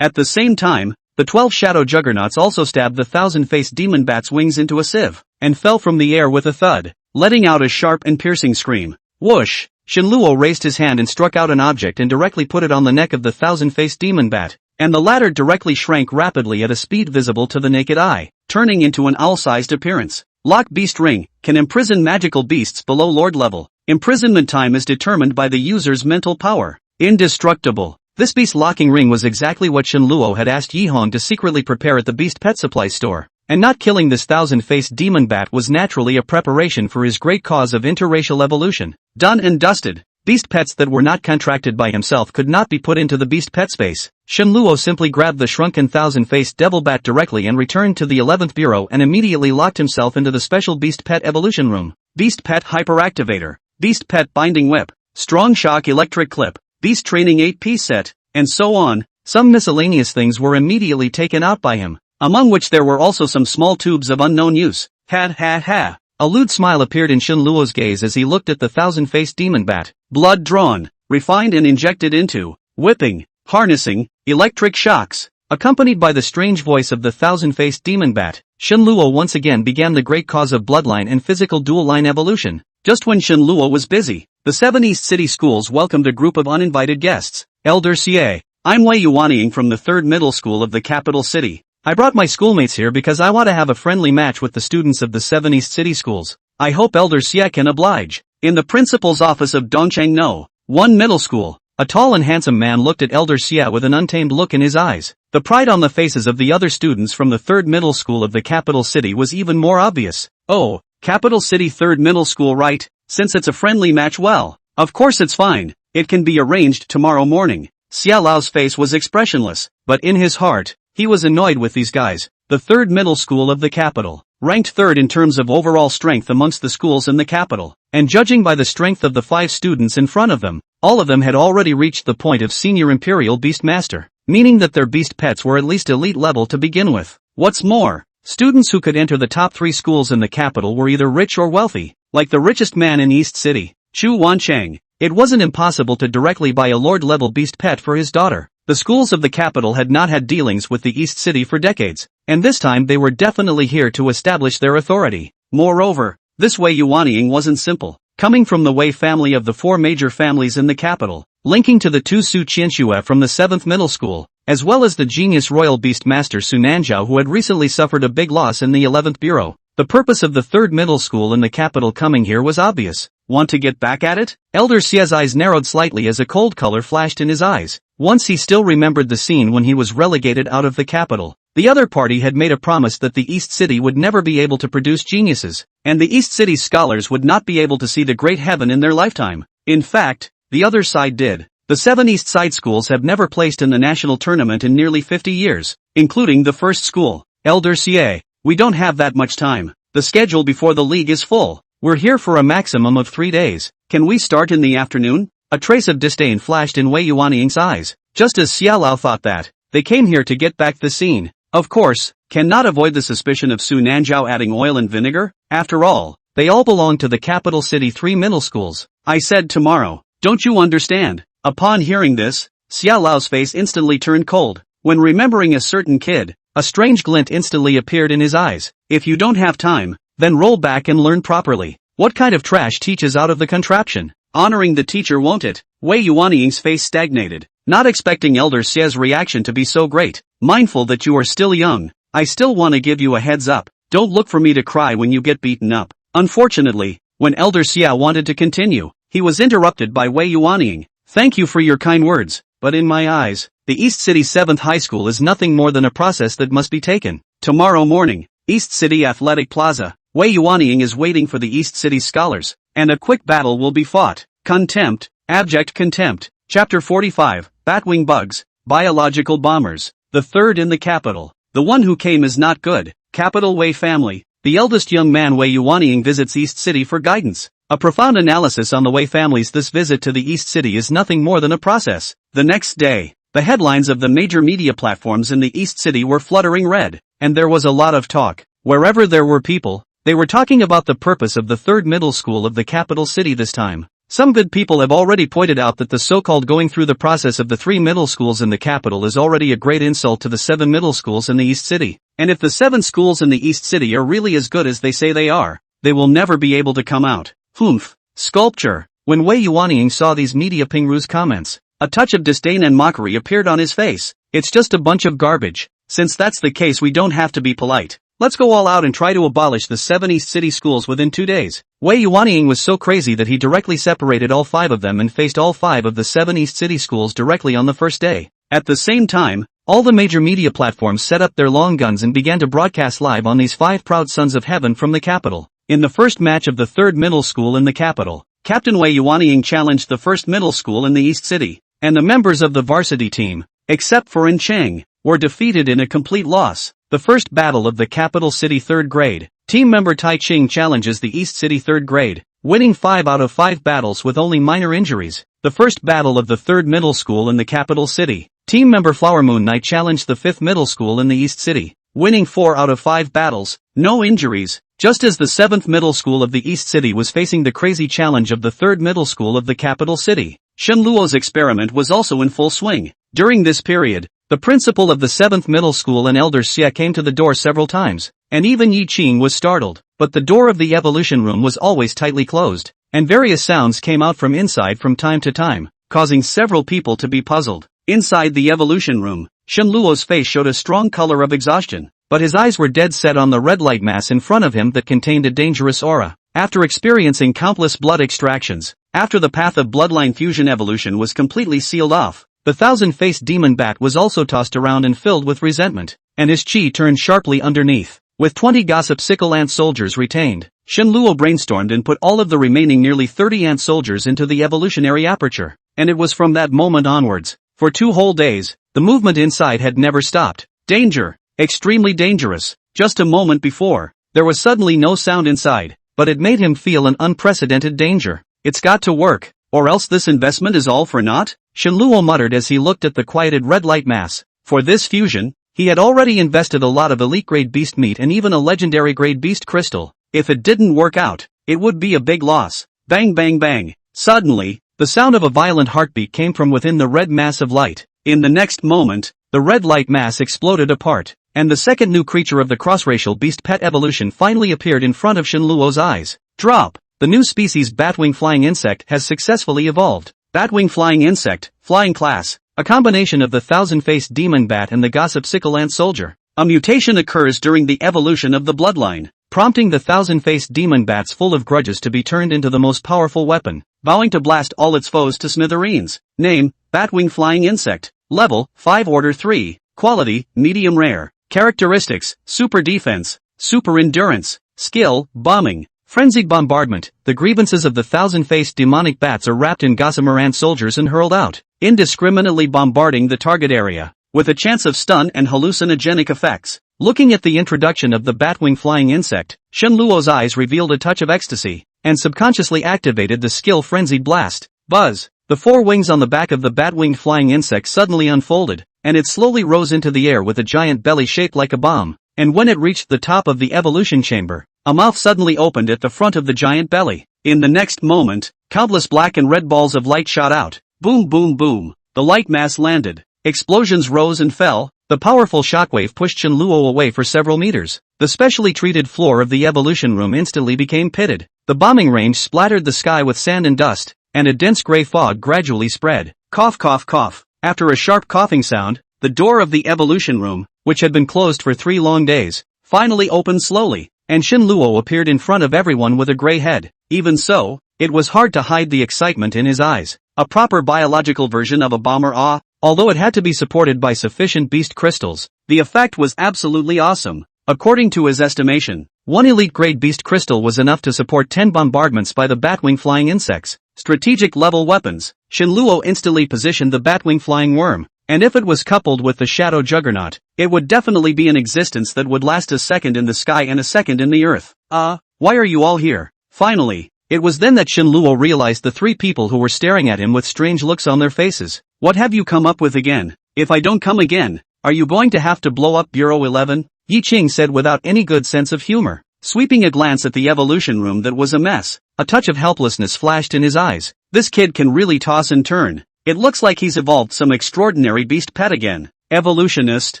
At the same time, the 12 shadow juggernauts also stabbed the thousand-faced demon bat's wings into a sieve, and fell from the air with a thud, letting out a sharp and piercing scream. Whoosh! Shenluo raised his hand and struck out an object and directly put it on the neck of the thousand-faced demon bat, and the latter directly shrank rapidly at a speed visible to the naked eye, turning into an owl-sized appearance. Lock Beast Ring can imprison magical beasts below Lord level. Imprisonment time is determined by the user's mental power. Indestructible. This beast locking ring was exactly what Shenluo had asked Yihong to secretly prepare at the beast pet supply store. And not killing this thousand-faced demon bat was naturally a preparation for his great cause of interracial evolution. Done and dusted. Beast pets that were not contracted by himself could not be put into the beast pet space. Shenluo simply grabbed the shrunken thousand-faced devil bat directly and returned to the 11th bureau and immediately locked himself into the special beast pet evolution room. Beast pet hyperactivator, beast pet binding whip, strong shock electric clip, beast training 8-piece set, and so on. Some miscellaneous things were immediately taken out by him, among which there were also some small tubes of unknown use. Ha. A lewd smile appeared in Shenluo's gaze as he looked at the thousand-faced demon bat. Blood drawn, refined and injected into, whipping, harnessing, electric shocks, accompanied by the strange voice of the thousand-faced demon bat. Shenluo once again began the great cause of bloodline and physical dual-line evolution. Just when Shenluo was busy, the 7 East City schools welcomed a group of uninvited guests. Elder Xie, I'm Wei Yuanying from the 3rd middle school of the capital city. I brought my schoolmates here because I want to have a friendly match with the students of the 7 East City schools. I hope Elder Xie can oblige. In the principal's office of Dongcheng No. 1 middle school, a tall and handsome man looked at Elder Xie with an untamed look in his eyes. The pride on the faces of the other students from the 3rd middle school of the capital city was even more obvious. Oh, capital city 3rd middle school, right? Since it's a friendly match, well, of course it's fine. It can be arranged tomorrow morning. Xia Lao's face was expressionless, but in his heart, he was annoyed with these guys. The 3rd middle school of the capital, ranked 3rd in terms of overall strength amongst the schools in the capital, and judging by the strength of the 5 students in front of them, all of them had already reached the point of senior imperial beast master, meaning that their beast pets were at least elite level to begin with. What's more, students who could enter the top 3 schools in the capital were either rich or wealthy, like the richest man in East City, Chu Wancheng. It wasn't impossible to directly buy a lord-level beast pet for his daughter. The schools of the capital had not had dealings with the East City for decades, and this time they were definitely here to establish their authority. Moreover, this Wei Yuanying wasn't simple. Coming from the Wei family of the 4 major families in the capital, linking to the 2 Su Qianxue from the 7th middle school, as well as the genius royal beast master Su Nanzhao who had recently suffered a big loss in the 11th bureau. The purpose of the 3rd middle school in the capital coming here was obvious. Want to get back at it? Elder Xie's eyes narrowed slightly as a cold color flashed in his eyes. Once he still remembered the scene when he was relegated out of the capital. The other party had made a promise that the East City would never be able to produce geniuses, and the East City scholars would not be able to see the great heaven in their lifetime. In fact, the other side did. The 7 East Side schools have never placed in the national tournament in nearly 50 years, including the first school. Elder Xie, we don't have that much time. The schedule before the league is full. We're here for a maximum of 3 days. Can we start in the afternoon? A trace of disdain flashed in Wei Yuanying's eyes. Just as Xiaolao thought that, they came here to get back the scene. Of course, cannot avoid the suspicion of Su Nanzhao adding oil and vinegar. After all, they all belong to the capital city 3 middle schools. I said tomorrow. Don't you understand? Upon hearing this, Xiaolao's face instantly turned cold. When remembering a certain kid, a strange glint instantly appeared in his eyes. If you don't have time, then roll back and learn properly. What kind of trash teaches out of the contraption? Honoring the teacher, won't it? Wei Yuanying's face stagnated, not expecting Elder Xie's reaction to be so great. Mindful that you are still young, I still want to give you a heads up. Don't look for me to cry when you get beaten up. Unfortunately, when Elder Xie wanted to continue, he was interrupted by Wei Yuanying. Thank you for your kind words, but in my eyes, the East City 7th High School is nothing more than a process that must be taken. Tomorrow morning, East City Athletic Plaza, Wei Yuanying is waiting for the East City scholars, and a quick battle will be fought. Contempt, abject contempt. Chapter 45, Batwing Bugs, Biological Bombers. The third in the capital. The one who came is not good. Capital Wei family. The eldest young man Wei Yuanying visits East City for guidance. A profound analysis on the Wei families. This visit to the East City is nothing more than a process. The next day, the headlines of the major media platforms in the East City were fluttering red, and there was a lot of talk. Wherever there were people, they were talking about the purpose of the third middle school of the capital city this time. Some good people have already pointed out that the so-called going through the process of the 3 middle schools in the capital is already a great insult to the 7 middle schools in the East City. And if the 7 schools in the East City are really as good as they say they are, they will never be able to come out. Humph. Sculpture. When Wei Yuanying saw these media Pingru's comments, a touch of disdain and mockery appeared on his face. It's just a bunch of garbage. Since that's the case, we don't have to be polite. Let's go all out and try to abolish the 7 East City schools within 2 days. Wei Yuanying was so crazy that he directly separated all 5 of them and faced all 5 of the 7 East City schools directly on the first day. At the same time, all the major media platforms set up their long guns and began to broadcast live on these 5 proud sons of heaven from the capital. In the first match of the third middle school in the capital, Captain Wei Yuanying challenged the first middle school in the East City, and the members of the Varsity team, except for In Cheng, were defeated in a complete loss. The first battle of the capital city 3rd grade, team member Tai Ching challenges the East City 3rd grade, winning 5 out of 5 battles with only minor injuries. The first battle of the 3rd middle school in the capital city, team member Flower Moon Knight challenged the 5th middle school in the East City, winning 4 out of 5 battles, no injuries. Just as the 7th middle school of the East City was facing the crazy challenge of the 3rd middle school of the capital city, Shen Luo's experiment was also in full swing. During this period, the principal of the 7th middle school and Elder Xie came to the door several times, and even Yi Qing was startled, but the door of the evolution room was always tightly closed, and various sounds came out from inside from time to time, causing several people to be puzzled. Inside the evolution room, Shen Luo's face showed a strong color of exhaustion, but his eyes were dead set on the red light mass in front of him that contained a dangerous aura. After experiencing countless blood extractions, after the path of bloodline fusion evolution was completely sealed off, the 1,000-faced demon bat was also tossed around and filled with resentment, and his chi turned sharply underneath. With 20 gossip sickle ant soldiers retained, Shen Luo brainstormed and put all of the remaining nearly 30 ant soldiers into the evolutionary aperture, and it was from that moment onwards. For 2 whole days, the movement inside had never stopped. Danger. Extremely dangerous. Just a moment before, there was suddenly no sound inside, but it made him feel an unprecedented danger. It's got to work, or else this investment is all for naught, Shen Luo muttered as he looked at the quieted red light mass. For this fusion, he had already invested a lot of elite-grade beast meat and even a legendary-grade beast crystal. If it didn't work out, it would be a big loss. Bang bang bang. Suddenly, the sound of a violent heartbeat came from within the red mass of light. In the next moment, the red light mass exploded apart, and the second new creature of the cross-racial beast pet evolution finally appeared in front of Shen Luo's eyes. Drop! The new species Batwing Flying Insect has successfully evolved. Batwing Flying Insect, Flying Class, a combination of the 1,000-faced demon bat and the gossip sickle ant soldier. A mutation occurs during the evolution of the bloodline, prompting the 1,000-faced demon bats full of grudges to be turned into the most powerful weapon, vowing to blast all its foes to smithereens. Name, Batwing Flying Insect. Level, 5 Order 3. Quality, Medium Rare. Characteristics, Super Defense, Super Endurance. Skill, Bombing. Frenzied bombardment. The grievances of the 1,000-faced demonic bats are wrapped in gossamer ant soldiers and hurled out, indiscriminately bombarding the target area, with a chance of stun and hallucinogenic effects. Looking at the introduction of the Batwing Flying Insect, Shen Luo's eyes revealed a touch of ecstasy. and subconsciously activated the skill Frenzied Blast. Buzz! The four wings on the back of the bat-winged flying insect suddenly unfolded, and it slowly rose into the air with a giant belly shaped like a bomb, and when it reached the top of the evolution chamber, a mouth suddenly opened at the front of the giant belly. In the next moment, countless black and red balls of light shot out. Boom boom boom. The light mass landed. Explosions rose and fell. The powerful shockwave pushed Shenluo away for several meters. The specially treated floor of the evolution room instantly became pitted. The bombing range splattered the sky with sand and dust, and a dense gray fog gradually spread. Cough cough cough. After a sharp coughing sound, the door of the evolution room, which had been closed for 3 long days, finally opened slowly, and Shenluo appeared in front of everyone with a gray head. Even so, it was hard to hide the excitement in his eyes. A proper biological version of a bomber although it had to be supported by sufficient beast crystals, the effect was absolutely awesome. According to his estimation, 1 elite-grade beast crystal was enough to support 10 bombardments by the batwing flying insects. Strategic-level weapons. Shenluo instantly positioned the batwing flying worm, and if it was coupled with the shadow juggernaut, it would definitely be an existence that would last a second in the sky and a second in the earth. Why are you all here? Finally, it was then that Shenluo realized the 3 people who were staring at him with strange looks on their faces. What have you come up with again? If I don't come again, are you going to have to blow up Bureau 11? Yi Qing said without any good sense of humor. Sweeping a glance at the evolution room that was a mess, a touch of helplessness flashed in his eyes. This kid can really toss and turn. It looks like he's evolved some extraordinary beast pet again. Evolutionist,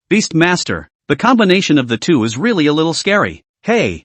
beast master. The combination of the two is really a little scary. Hey,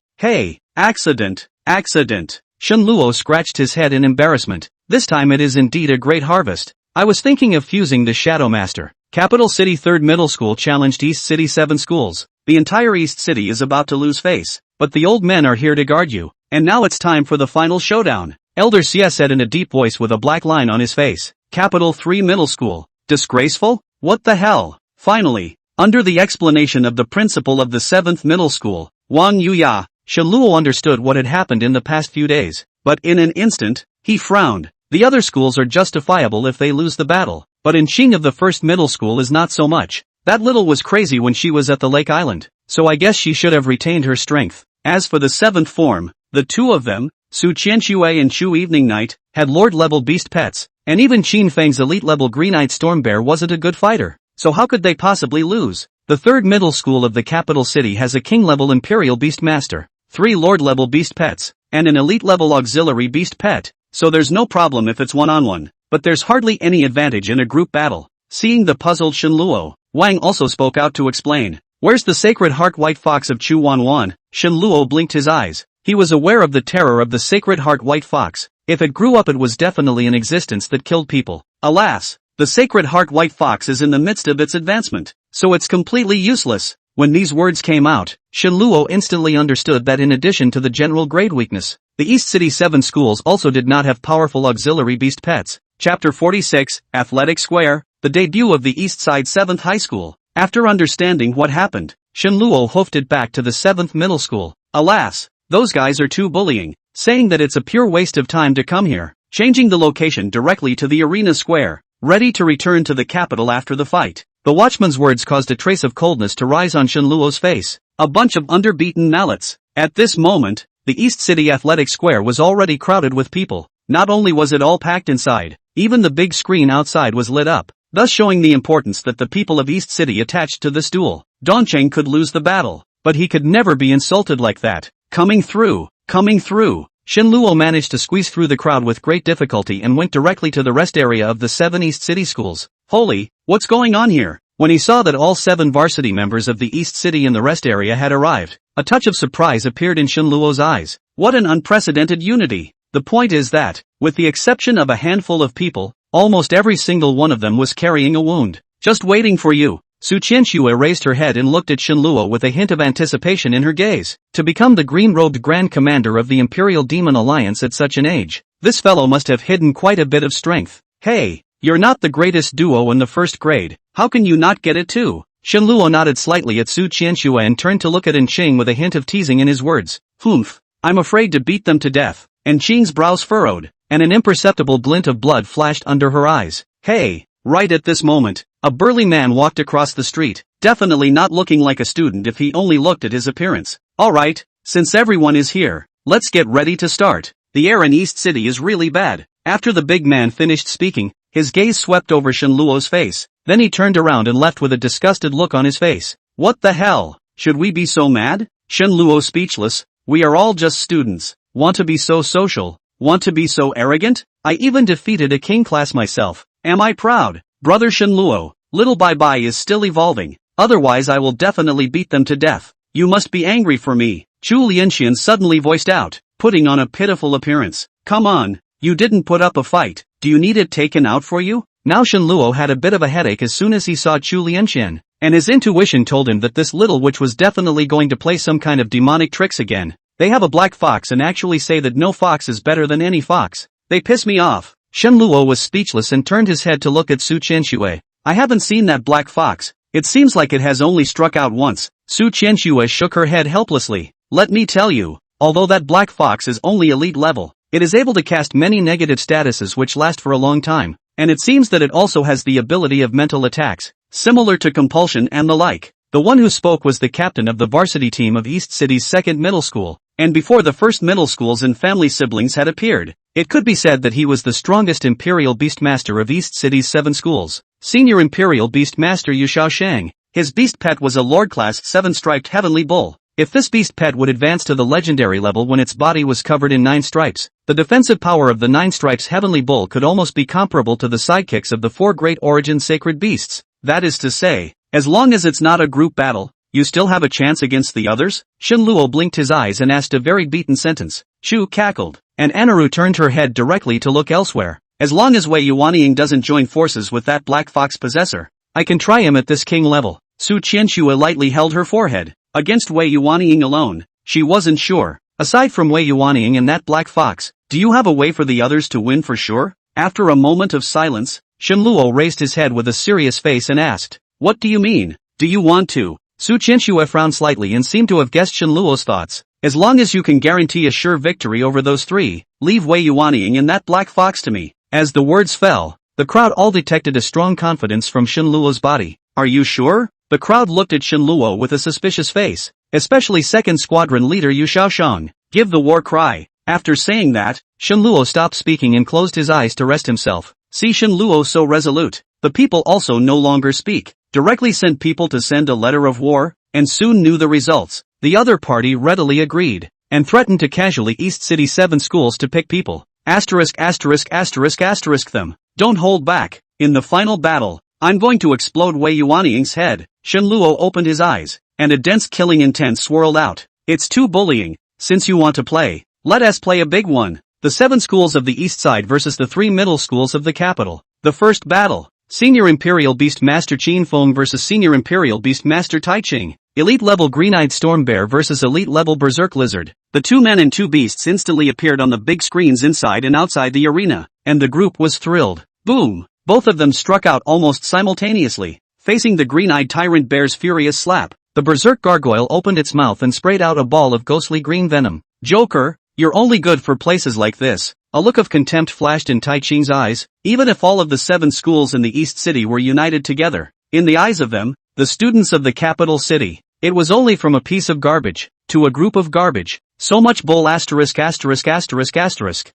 accident. Shenluo scratched his head in embarrassment. This time it is indeed a great harvest. I was thinking of fusing the Shadow Master. Capital City 3rd Middle School challenged East City 7 schools. The entire East City is about to lose face, but the old men are here to guard you. And now it's time for the final showdown. Elder Xie said in a deep voice with a black line on his face. Capital 3 Middle School. Disgraceful? What the hell? Finally, under the explanation of the principal of the 7th Middle School, Wang Yuya, Shenluo understood what had happened in the past few days. But in an instant, he frowned. The other schools are justifiable if they lose the battle, but in Qing of the 1st Middle School is not so much. That little was crazy when she was at the Lake Island, so I guess she should have retained her strength. As for the 7th form, the 2 of them, Su Qianxue and Chu Evening Night, had Lord-level beast pets, and even Qin Feng's elite-level Green-Eyed Storm Bear wasn't a good fighter, so how could they possibly lose? The 3rd Middle School of the capital city has a King-level Imperial Beast Master, 3 Lord-level beast pets, and an elite-level auxiliary beast pet, so there's no problem if it's one-on-one, but there's hardly any advantage in a group battle. Seeing the puzzled Shenluo, Wang also spoke out to explain. Where's the Sacred Heart White Fox of Chu Wanwan? Shenluo blinked his eyes. He was aware of the terror of the Sacred Heart White Fox. If it grew up it was definitely an existence that killed people. Alas, the Sacred Heart White Fox is in the midst of its advancement, so it's completely useless. When these words came out, Shenluo instantly understood that in addition to the general grade weakness, the East City 7 schools also did not have powerful auxiliary beast pets. Chapter 46, Athletic Square, the debut of the East Side 7th High School. After understanding what happened, Shenluo hoofed it back to the 7th Middle School. Alas, those guys are too bullying, saying that it's a pure waste of time to come here, changing the location directly to the arena square, ready to return to the capital after the fight. The watchman's words caused a trace of coldness to rise on Shenluo's face. A bunch of underbeaten mallets. At this moment, the East City Athletic Square was already crowded with people. Not only was it all packed inside, even the big screen outside was lit up, thus showing the importance that the people of East City attached to this duel. Dongcheng could lose the battle, but he could never be insulted like that. Coming through. Shenluo managed to squeeze through the crowd with great difficulty and went directly to the rest area of the 7 East City schools. Holy, what's going on here? When he saw that all 7 varsity members of the East City in the rest area had arrived, a touch of surprise appeared in Shenluo's eyes. What an unprecedented unity! The point is that, with the exception of a handful of people, almost every single one of them was carrying a wound. Just waiting for you. Su Qianxue raised her head and looked at Shenluo with a hint of anticipation in her gaze. To become the green-robed Grand Commander of the Imperial Demon Alliance at such an age, this fellow must have hidden quite a bit of strength. Hey, you're not the greatest duo in the 1st grade, how can you not get it too? Shenluo nodded slightly at Su Qianxue and turned to look at Qing with a hint of teasing in his words. Humph, I'm afraid to beat them to death. And Qing's brows furrowed, and an imperceptible glint of blood flashed under her eyes. Hey! Right at this moment, a burly man walked across the street, definitely not looking like a student if he only looked at his appearance. Alright, since everyone is here, let's get ready to start. the air in East City is really bad. After the big man finished speaking, his gaze swept over Shenluo's face, then he turned around and left with a disgusted look on his face. What the hell? Should we be so mad? Shenluo speechless. We are all just students. Want to be so social? Want to be so arrogant? I even defeated a king class myself. Am I proud? Brother Shenluo, little bye-bye is still evolving. Otherwise I will definitely beat them to death. You must be angry for me. Chu Lianxian suddenly voiced out, putting on a pitiful appearance. Come on, you didn't put up a fight. Do you need it taken out for you? Now Shenluo had a bit of a headache as soon as he saw Chu Lianxian, and his intuition told him that this little witch was definitely going to play some kind of demonic tricks again. They have a black fox and actually say that no fox is better than any fox. They piss me off. Shenluo was speechless and turned his head to look at Su Qianxue. I haven't seen that black fox. It seems like it has only struck out once. Su Qianxue shook her head helplessly. Let me tell you, although that black fox is only elite level, it is able to cast many negative statuses which last for a long time, and it seems that it also has the ability of mental attacks, similar to compulsion and the like. The one who spoke was the captain of the varsity team of East City's second middle school, and before the first middle schools and family siblings had appeared, it could be said that he was the strongest Imperial Beastmaster of East City's 7 schools. Senior Imperial Beastmaster Yu Shaoshang. His beast pet was a Lord-class 7-striped heavenly bull. If this beast pet would advance to the legendary level when its body was covered in 9 stripes, the defensive power of the 9 stripes heavenly bull could almost be comparable to the sidekicks of the 4 great origin sacred beasts. That is to say, as long as it's not a group battle, you still have a chance against the others? Shenluo blinked his eyes and asked a very beaten sentence. Chu cackled, and Anaru turned her head directly to look elsewhere. As long as Wei Yuanying doesn't join forces with that black fox possessor, I can try him at this king level. Su Qianxue lightly held her forehead. Against Wei Yuanying alone, she wasn't sure. Aside from Wei Yuanying and that black fox, do you have a way for the others to win for sure? After a moment of silence, Shenluo raised his head with a serious face and asked, what do you mean? Do you want to? Su Qianxue frowned slightly and seemed to have guessed Shenluo's thoughts. As long as you can guarantee a sure victory over those 3, leave Wei Yuanying and that black fox to me. As the words fell, the crowd all detected a strong confidence from Shenluo's body. Are you sure? The crowd looked at Shenluo with a suspicious face, especially 2nd Squadron leader Yu Shaoshang. Give the war cry. After saying that, Shenluo stopped speaking and closed his eyes to rest himself. See Shenluo so resolute. The people also no longer speak. Directly sent people to send a letter of war, and soon knew the results. The other party readily agreed, and threatened to casually East City 7 schools to pick people. Asterisk them. Don't hold back. In the final battle, I'm going to explode Wei Yuanying's head. Shenluo opened his eyes, and a dense killing intent swirled out. It's too bullying. Since you want to play, let us play a big one. The 7 schools of the east side versus the 3 middle schools of the capital. The first battle. Senior Imperial Beastmaster Qin Feng versus Senior Imperial Beastmaster Tai Ching. Elite level Green-Eyed Storm Bear versus Elite level Berserk Lizard. The 2 men and 2 beasts instantly appeared on the big screens inside and outside the arena, and the group was thrilled. Boom! Both of them struck out almost simultaneously. Facing the Green-Eyed Tyrant Bear's furious slap, the Berserk Gargoyle opened its mouth and sprayed out a ball of ghostly green venom. Joker, you're only good for places like this. A look of contempt flashed in Tai Ching's eyes. Even if all of the 7 schools in the East City were united together, in the eyes of them, the students of the capital city, it was only from a piece of garbage, to a group of garbage. So much bull ********.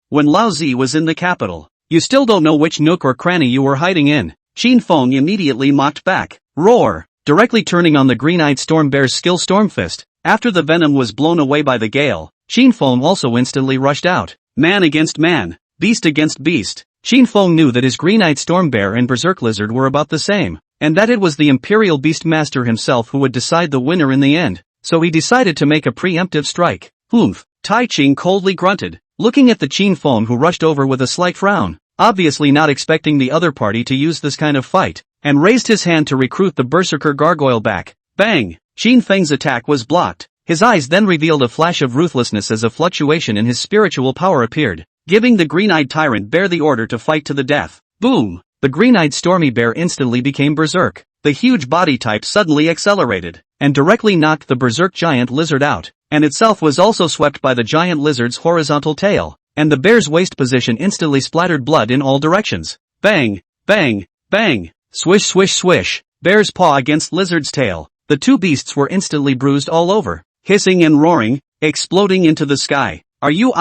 When Lao Zi was in the capital, you still don't know which nook or cranny you were hiding in. Qin Feng immediately mocked back. Roar! Directly turning on the Green-Eyed Storm Bear's skill Stormfist. After the venom was blown away by the gale, Qin Feng also instantly rushed out. Man against man, beast against beast. Qin Feng knew that his Green-Eyed Storm Bear and Berserk Lizard were about the same, and that it was the Imperial Beastmaster himself who would decide the winner in the end, so he decided to make a preemptive strike. Humph! Tai Ching coldly grunted, looking at the Qin Feng who rushed over with a slight frown, obviously not expecting the other party to use this kind of fight, and raised his hand to recruit the Berserker Gargoyle back. Bang! Qin Feng's attack was blocked. His eyes then revealed a flash of ruthlessness as a fluctuation in his spiritual power appeared, giving the Green-Eyed Tyrant Bear the order to fight to the death. Boom! The Green-Eyed Stormy Bear instantly became Berserk. The huge body type suddenly accelerated, and directly knocked the Berserk Giant Lizard out, and itself was also swept by the Giant Lizard's horizontal tail, and the bear's waist position instantly splattered blood in all directions. Bang! Bang! Bang! Swish swish swish! Bear's paw against Lizard's tail. The 2 beasts were instantly bruised all over, hissing and roaring, exploding into the sky. Are you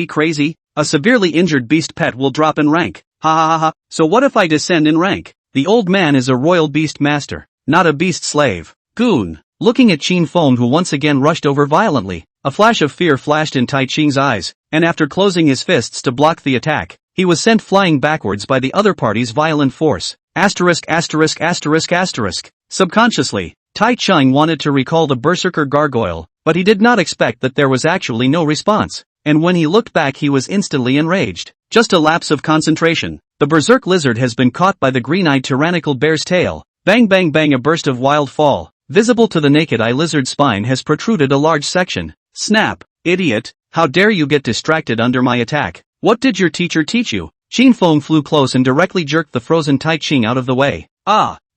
crazy? A severely injured beast pet will drop in rank. Ha ha ha ha. So what if I descend in rank? The old man is a royal beast master, not a beast slave. Goon. Looking at Qin Feng, who once again rushed over violently, a flash of fear flashed in Tai Ching's eyes, and after closing his fists to block the attack, he was sent flying backwards by the other party's violent force. Subconsciously, Tai Ching wanted to recall the berserker gargoyle, but he did not expect that there was actually no response, and when he looked back he was instantly enraged. Just a lapse of concentration. The berserk lizard has been caught by the green-eyed tyrannical bear's tail. Bang bang bang, a burst of wild fall. Visible to the naked eye, lizard's spine has protruded a large section. Snap. Idiot, how dare you get distracted under my attack? What did your teacher teach you? Qin Feng flew close and directly jerked the frozen Tai Ching out of the way.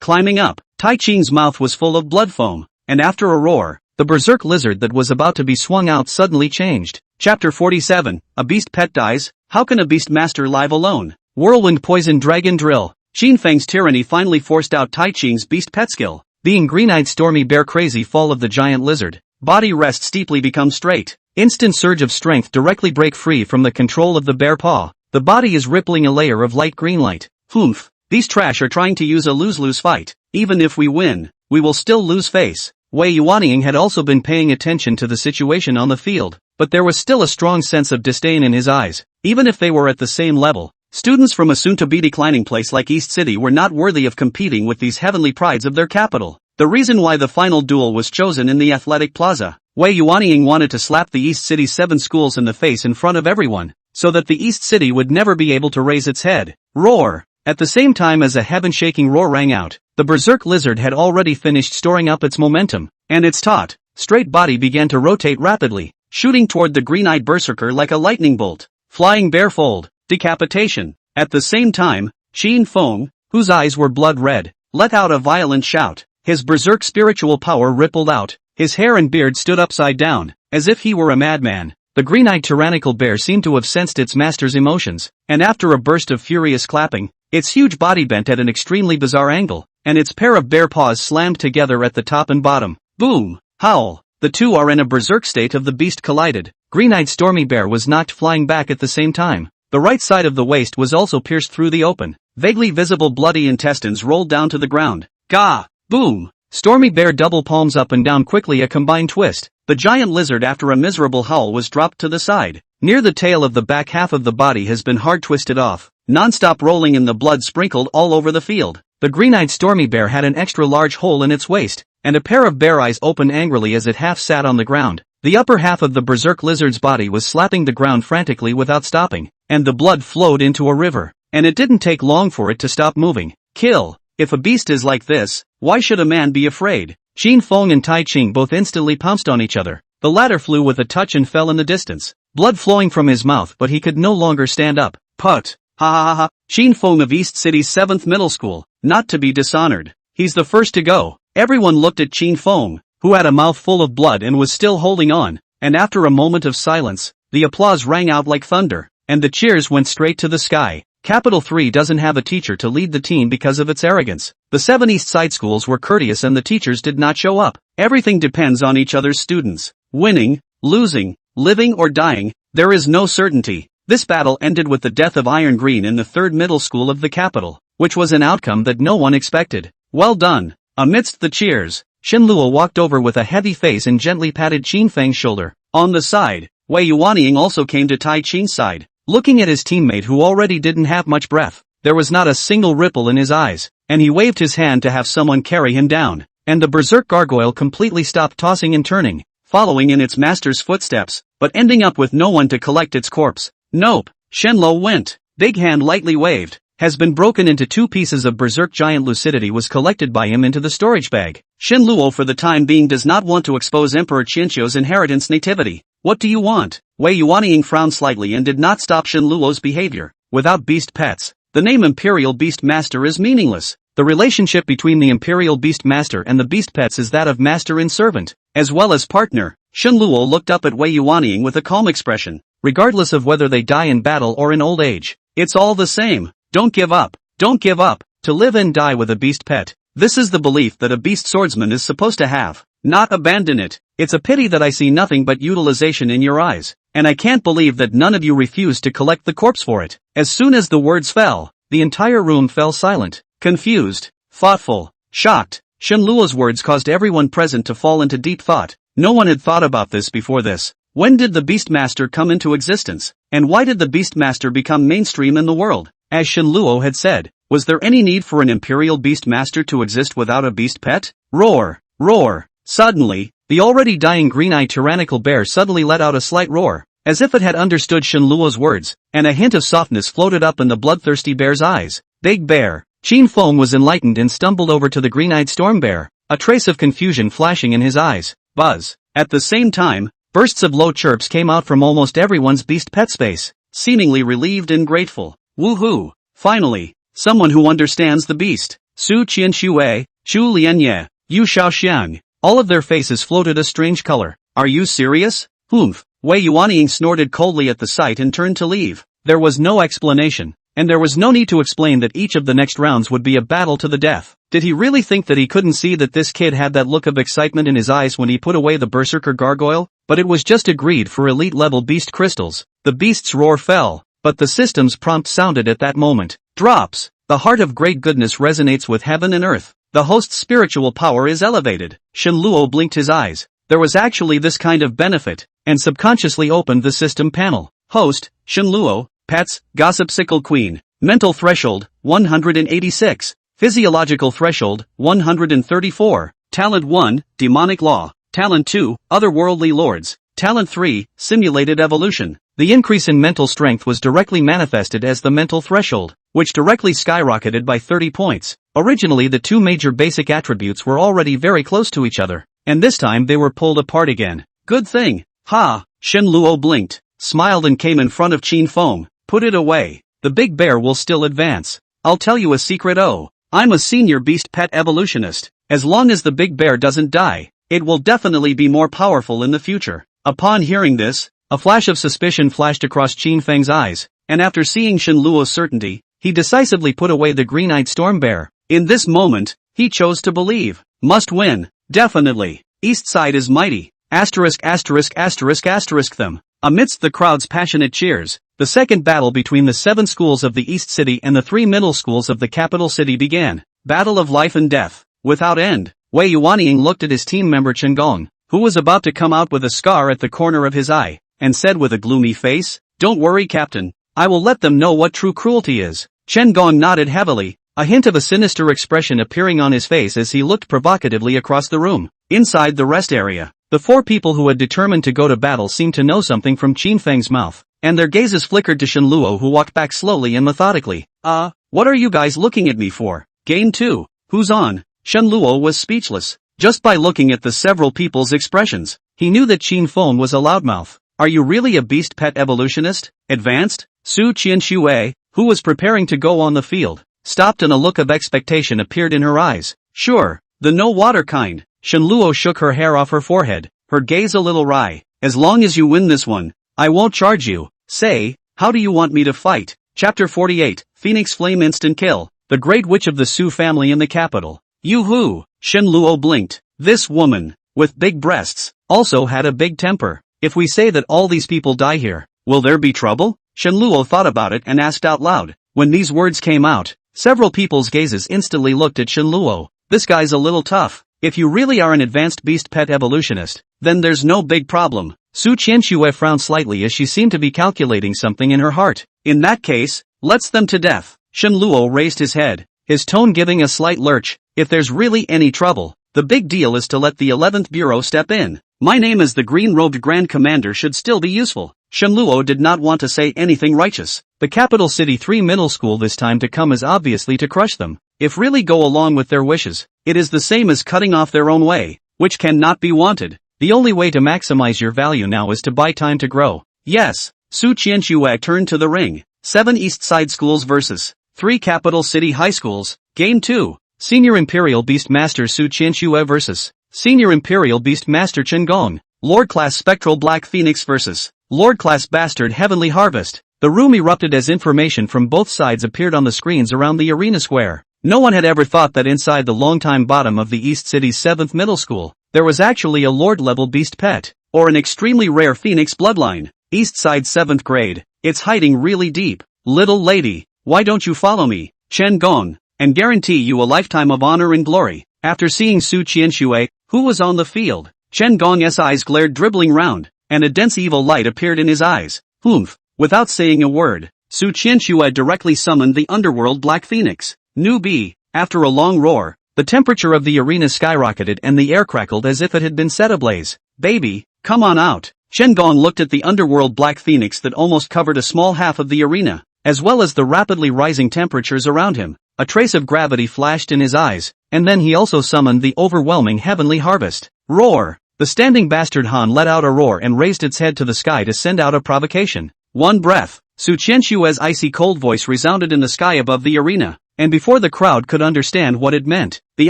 Climbing up. Tai Ching's mouth was full of blood foam, and after a roar, the berserk lizard that was about to be swung out suddenly changed. Chapter 47, A Beast Pet Dies. How can a beast master live alone? Whirlwind Poison Dragon Drill. Qin Feng's tyranny finally forced out Tai Ching's beast pet skill. Being green-eyed stormy bear, crazy fall of the giant lizard. Body rest steeply become straight. Instant surge of strength directly break free from the control of the bear paw. The body is rippling a layer of light green light. Humph. These trash are trying to use a lose-lose fight. Even if we win, we will still lose face. Wei Yuanying had also been paying attention to the situation on the field, but there was still a strong sense of disdain in his eyes. Even if they were at the same level, students from a soon-to-be declining place like East City were not worthy of competing with these heavenly prides of their capital. The reason why the final duel was chosen in the athletic plaza. Wei Yuanying wanted to slap the East City's 7 schools in the face in front of everyone, so that the East City would never be able to raise its head. Roar! At the same time as a heaven-shaking roar rang out, the berserk lizard had already finished storing up its momentum, and its taut, straight body began to rotate rapidly, shooting toward the green-eyed berserker like a lightning bolt. Flying bear fold, decapitation. At the same time, Qin Feng, whose eyes were blood red, let out a violent shout. His berserk spiritual power rippled out, his hair and beard stood upside down, as if he were a madman. The green-eyed tyrannical bear seemed to have sensed its master's emotions, and after a burst of furious clapping, its huge body bent at an extremely bizarre angle, and its pair of bear paws slammed together at the top and bottom. Boom! Howl! The two are in a berserk state of the beast collided. Green-eyed stormy bear was knocked flying back at the same time. The right side of the waist was also pierced through the open. Vaguely visible bloody intestines rolled down to the ground. Gah! Boom! Stormy bear double palms up and down quickly, a combined twist. The giant lizard, after a miserable howl, was dropped to the side. Near the tail of the back half of the body has been hard twisted off, non-stop rolling in the blood sprinkled all over the field. The green-eyed stormy bear had an extra large hole in its waist, and a pair of bear eyes opened angrily as it half sat on the ground. The upper half of the berserk lizard's body was slapping the ground frantically without stopping, and the blood flowed into a river, and it didn't take long for it to stop moving. Kill. If a beast is like this, why should a man be afraid? Qin Feng and Tai Ching both instantly pounced on each other. The latter flew with a touch and fell in the distance, blood flowing from his mouth, but he could no longer stand up. Put. Ha ha ha ha. Qin Feng of East City's 7th middle school, not to be dishonored. He's the first to go. Everyone looked at Qin Feng, who had a mouth full of blood and was still holding on, and after a moment of silence, the applause rang out like thunder, and the cheers went straight to the sky. Capital 3 doesn't have a teacher to lead the team because of its arrogance. The 7 East Side schools were courteous and the teachers did not show up. Everything depends on each other's students. Winning, losing, living or dying, there is no certainty. This battle ended with the death of Iron Green in the 3rd middle school of the capital, which was an outcome that no one expected. Well done. Amidst the cheers, Shen Luo walked over with a heavy face and gently patted Qin Feng's shoulder. On the side, Wei Yuanying also came to Tai Ching's side. Looking at his teammate who already didn't have much breath, there was not a single ripple in his eyes, and he waved his hand to have someone carry him down, and the berserk gargoyle completely stopped tossing and turning, following in its master's footsteps, but ending up with no one to collect its corpse. Nope, Shenluo went. Big hand lightly waved, has been broken into 2 pieces of berserk giant lucidity was collected by him into the storage bag. Shenluo for the time being does not want to expose Emperor Qianqiu's inheritance nativity. What do you want? Wei Yuanying frowned slightly and did not stop Shenluo's behavior. Without beast pets, the name Imperial Beast Master is meaningless. The relationship between the Imperial Beast Master and the beast pets is that of master and servant, as well as partner. Shenluo looked up at Wei Yuanying with a calm expression. Regardless of whether they die in battle or in old age, it's all the same. Don't give up. Don't give up. To live and die with a beast pet. This is the belief that a beast swordsman is supposed to have. Not abandon it. It's a pity that I see nothing but utilization in your eyes. and I can't believe that none of you refused to collect the corpse for it. As soon as the words fell, the entire room fell silent, confused, thoughtful, shocked. Shenluo's words caused everyone present to fall into deep thought. No one had thought about this before this. When did the Beastmaster come into existence? And why did the Beastmaster become mainstream in the world? As Shenluo had said, was there any need for an Imperial Beastmaster to exist without a beast pet? Roar! Roar! Suddenly, the already dying green-eyed tyrannical bear suddenly let out a slight roar, as if it had understood Shenluo's words, and a hint of softness floated up in the bloodthirsty bear's eyes. Big Bear! Qin Feng was enlightened and stumbled over to the green-eyed storm bear, a trace of confusion flashing in his eyes. Buzz! At the same time, bursts of low chirps came out from almost everyone's beast pet space, seemingly relieved and grateful. Woohoo! Finally, someone who understands the beast. Su Qianxue, Xu Lianye, Yu Shaoxiang. All of their faces floated a strange color. Are you serious? Humph. Wei Yuanying snorted coldly at the sight and turned to leave. There was no explanation, and there was no need to explain that each of the next rounds would be a battle to the death. Did he really think that he couldn't see that this kid had that look of excitement in his eyes when he put away the berserker gargoyle? But it was just a greed for elite-level beast crystals. The beast's roar fell, but the system's prompt sounded at that moment. Drops! The heart of great goodness resonates with heaven and earth. The host's spiritual power is elevated. Shenluo blinked his eyes. There was actually this kind of benefit, and subconsciously opened the system panel. Host, Shenluo, Pets, Gossip Sickle Queen. Mental threshold, 186. Physiological threshold, 134. Talent 1, Demonic Law. Talent 2, Otherworldly Lords. Talent 3, Simulated Evolution. The increase in mental strength was directly manifested as the mental threshold, which directly skyrocketed by 30 points. Originally the two major basic attributes were already very close to each other, and this time they were pulled apart again. Good thing. Ha! Shenluo blinked, smiled and came in front of Qin Feng. Put it away. The big bear will still advance. I'll tell you a secret. I'm a senior beast pet evolutionist. As long as the big bear doesn't die, it will definitely be more powerful in the future. Upon hearing this, a flash of suspicion flashed across Qin Feng's eyes, and after seeing Shenluo's certainty, he decisively put away the green-eyed storm bear. In this moment, he chose to believe. Must win. Definitely. East side is mighty. Asterisk asterisk asterisk asterisk them. Amidst the crowd's passionate cheers, the second battle between the 7 schools of the East City and the 3 middle schools of the capital city began. Battle of life and death. Without end. Wei Yuanying looked at his team member Chen Gong, who was about to come out with a scar at the corner of his eye, and said with a gloomy face, "Don't worry, Captain. I will let them know what true cruelty is." Chen Gong nodded heavily, a hint of a sinister expression appearing on his face as he looked provocatively across the room. Inside the rest area, the 4 people who had determined to go to battle seemed to know something from Qin Feng's mouth, and their gazes flickered to Shenluo, who walked back slowly and methodically. What are you guys looking at me for? Game 2. Who's on? Shenluo was speechless. Just by looking at the several people's expressions, he knew that Qin Feng was a loudmouth. Are you really a beast pet evolutionist? Advanced? Su Qianxue, who was preparing to go on the field, stopped and a look of expectation appeared in her eyes. Sure, the no water kind. Shenluo shook her hair off her forehead, her gaze a little wry. As long as you win this one, I won't charge you. Say, how do you want me to fight? Chapter 48, Phoenix Flame Instant Kill, the great witch of the Su family in the capital. Yoo-hoo! Shenluo blinked. This woman, with big breasts, also had a big temper. If we say that all these people die here, will there be trouble? Shenluo thought about it and asked out loud. When these words came out, several people's gazes instantly looked at Shenluo. This guy's a little tough. If you really are an advanced beast pet evolutionist, then there's no big problem. Su Qianxue frowned slightly as she seemed to be calculating something in her heart. In that case, let's them to death. Shenluo raised his head, his tone giving a slight lurch. If there's really any trouble, the big deal is to let the 11th Bureau step in. My name as the green-robed Grand Commander should still be useful. Shenluo did not want to say anything righteous. The capital city 3 middle school this time to come is obviously to crush them. If really go along with their wishes, it is the same as cutting off their own way, which cannot be wanted. The only way to maximize your value now is to buy time to grow. Yes, Su Qianxue turned to the ring. 7 East Side schools versus 3 capital city high schools. Game 2. Senior Imperial Beast Master Su Qianxue versus Senior Imperial Beast Master Chen Gong. Lord Class Spectral Black Phoenix versus Lord Class Bastard Heavenly Harvest. The room erupted as information from both sides appeared on the screens around the arena square. No one had ever thought that inside the longtime bottom of the East City's 7th middle school, there was actually a Lord-level beast pet, or an extremely rare Phoenix bloodline. East Side 7th grade. It's hiding really deep. Little lady, why don't you follow me, Chen Gong, and guarantee you a lifetime of honor and glory. After seeing Su Qianxue, who was on the field, Chen Gong's eyes glared, dribbling round, and a dense evil light appeared in his eyes. Humph. Without saying a word, Su Qianxue directly summoned the underworld Black Phoenix. Newbie. After a long roar, the temperature of the arena skyrocketed and the air crackled as if it had been set ablaze. Baby, come on out. Chen Gong looked at the underworld Black Phoenix that almost covered a small half of the arena, as well as the rapidly rising temperatures around him. A trace of gravity flashed in his eyes, and then he also summoned the overwhelming heavenly harvest. Roar! The standing bastard Han let out a roar and raised its head to the sky to send out a provocation. One breath. Su Qianxue's icy cold voice resounded in the sky above the arena, and before the crowd could understand what it meant, the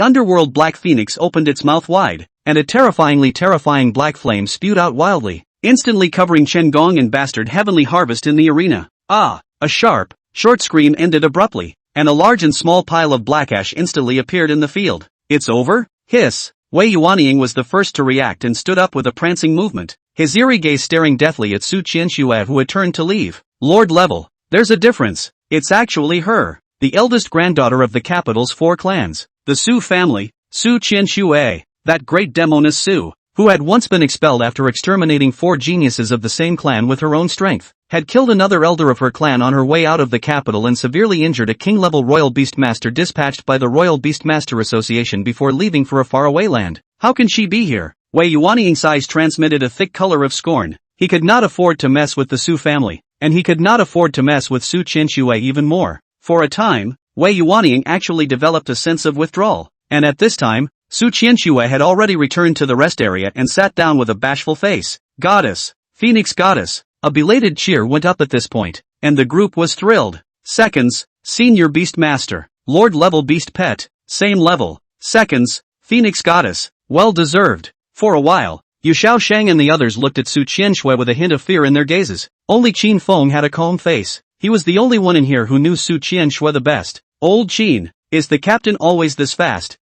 underworld Black Phoenix opened its mouth wide, and a terrifying black flame spewed out wildly, instantly covering Chen Gong and bastard heavenly harvest in the arena. Ah! A sharp, short scream ended abruptly, and a large and small pile of black ash instantly appeared in the field. It's over? Hiss! Wei Yuanying was the first to react and stood up with a prancing movement, his eerie gaze staring deathly at Su Qianxue, who had turned to leave. Lord level, there's a difference. It's actually her, the eldest granddaughter of the capital's 4 clans, the Su family, Su Qianxue, that great demoness Su, who had once been expelled after exterminating 4 geniuses of the same clan with her own strength, had killed another elder of her clan on her way out of the capital and severely injured a king-level royal beastmaster dispatched by the Royal Beastmaster Association before leaving for a faraway land. How can she be here? Wei Yuanying's eyes transmitted a thick color of scorn. He could not afford to mess with the Su family, and he could not afford to mess with Su Qianxue even more. For a time, Wei Yuanying actually developed a sense of withdrawal, and at this time, Su Qianxue had already returned to the rest area and sat down with a bashful face. Goddess, Phoenix Goddess. A belated cheer went up at this point, and the group was thrilled. Seconds, Senior Beastmaster, Lord level Beast Pet, same level. Seconds, Phoenix Goddess, well deserved. For a while, Yu Shaoshang and the others looked at Su Qianxue with a hint of fear in their gazes. Only Qin Feng had a calm face. He was the only one in here who knew Su Qianxue the best. Old Qin, is the captain always this fast?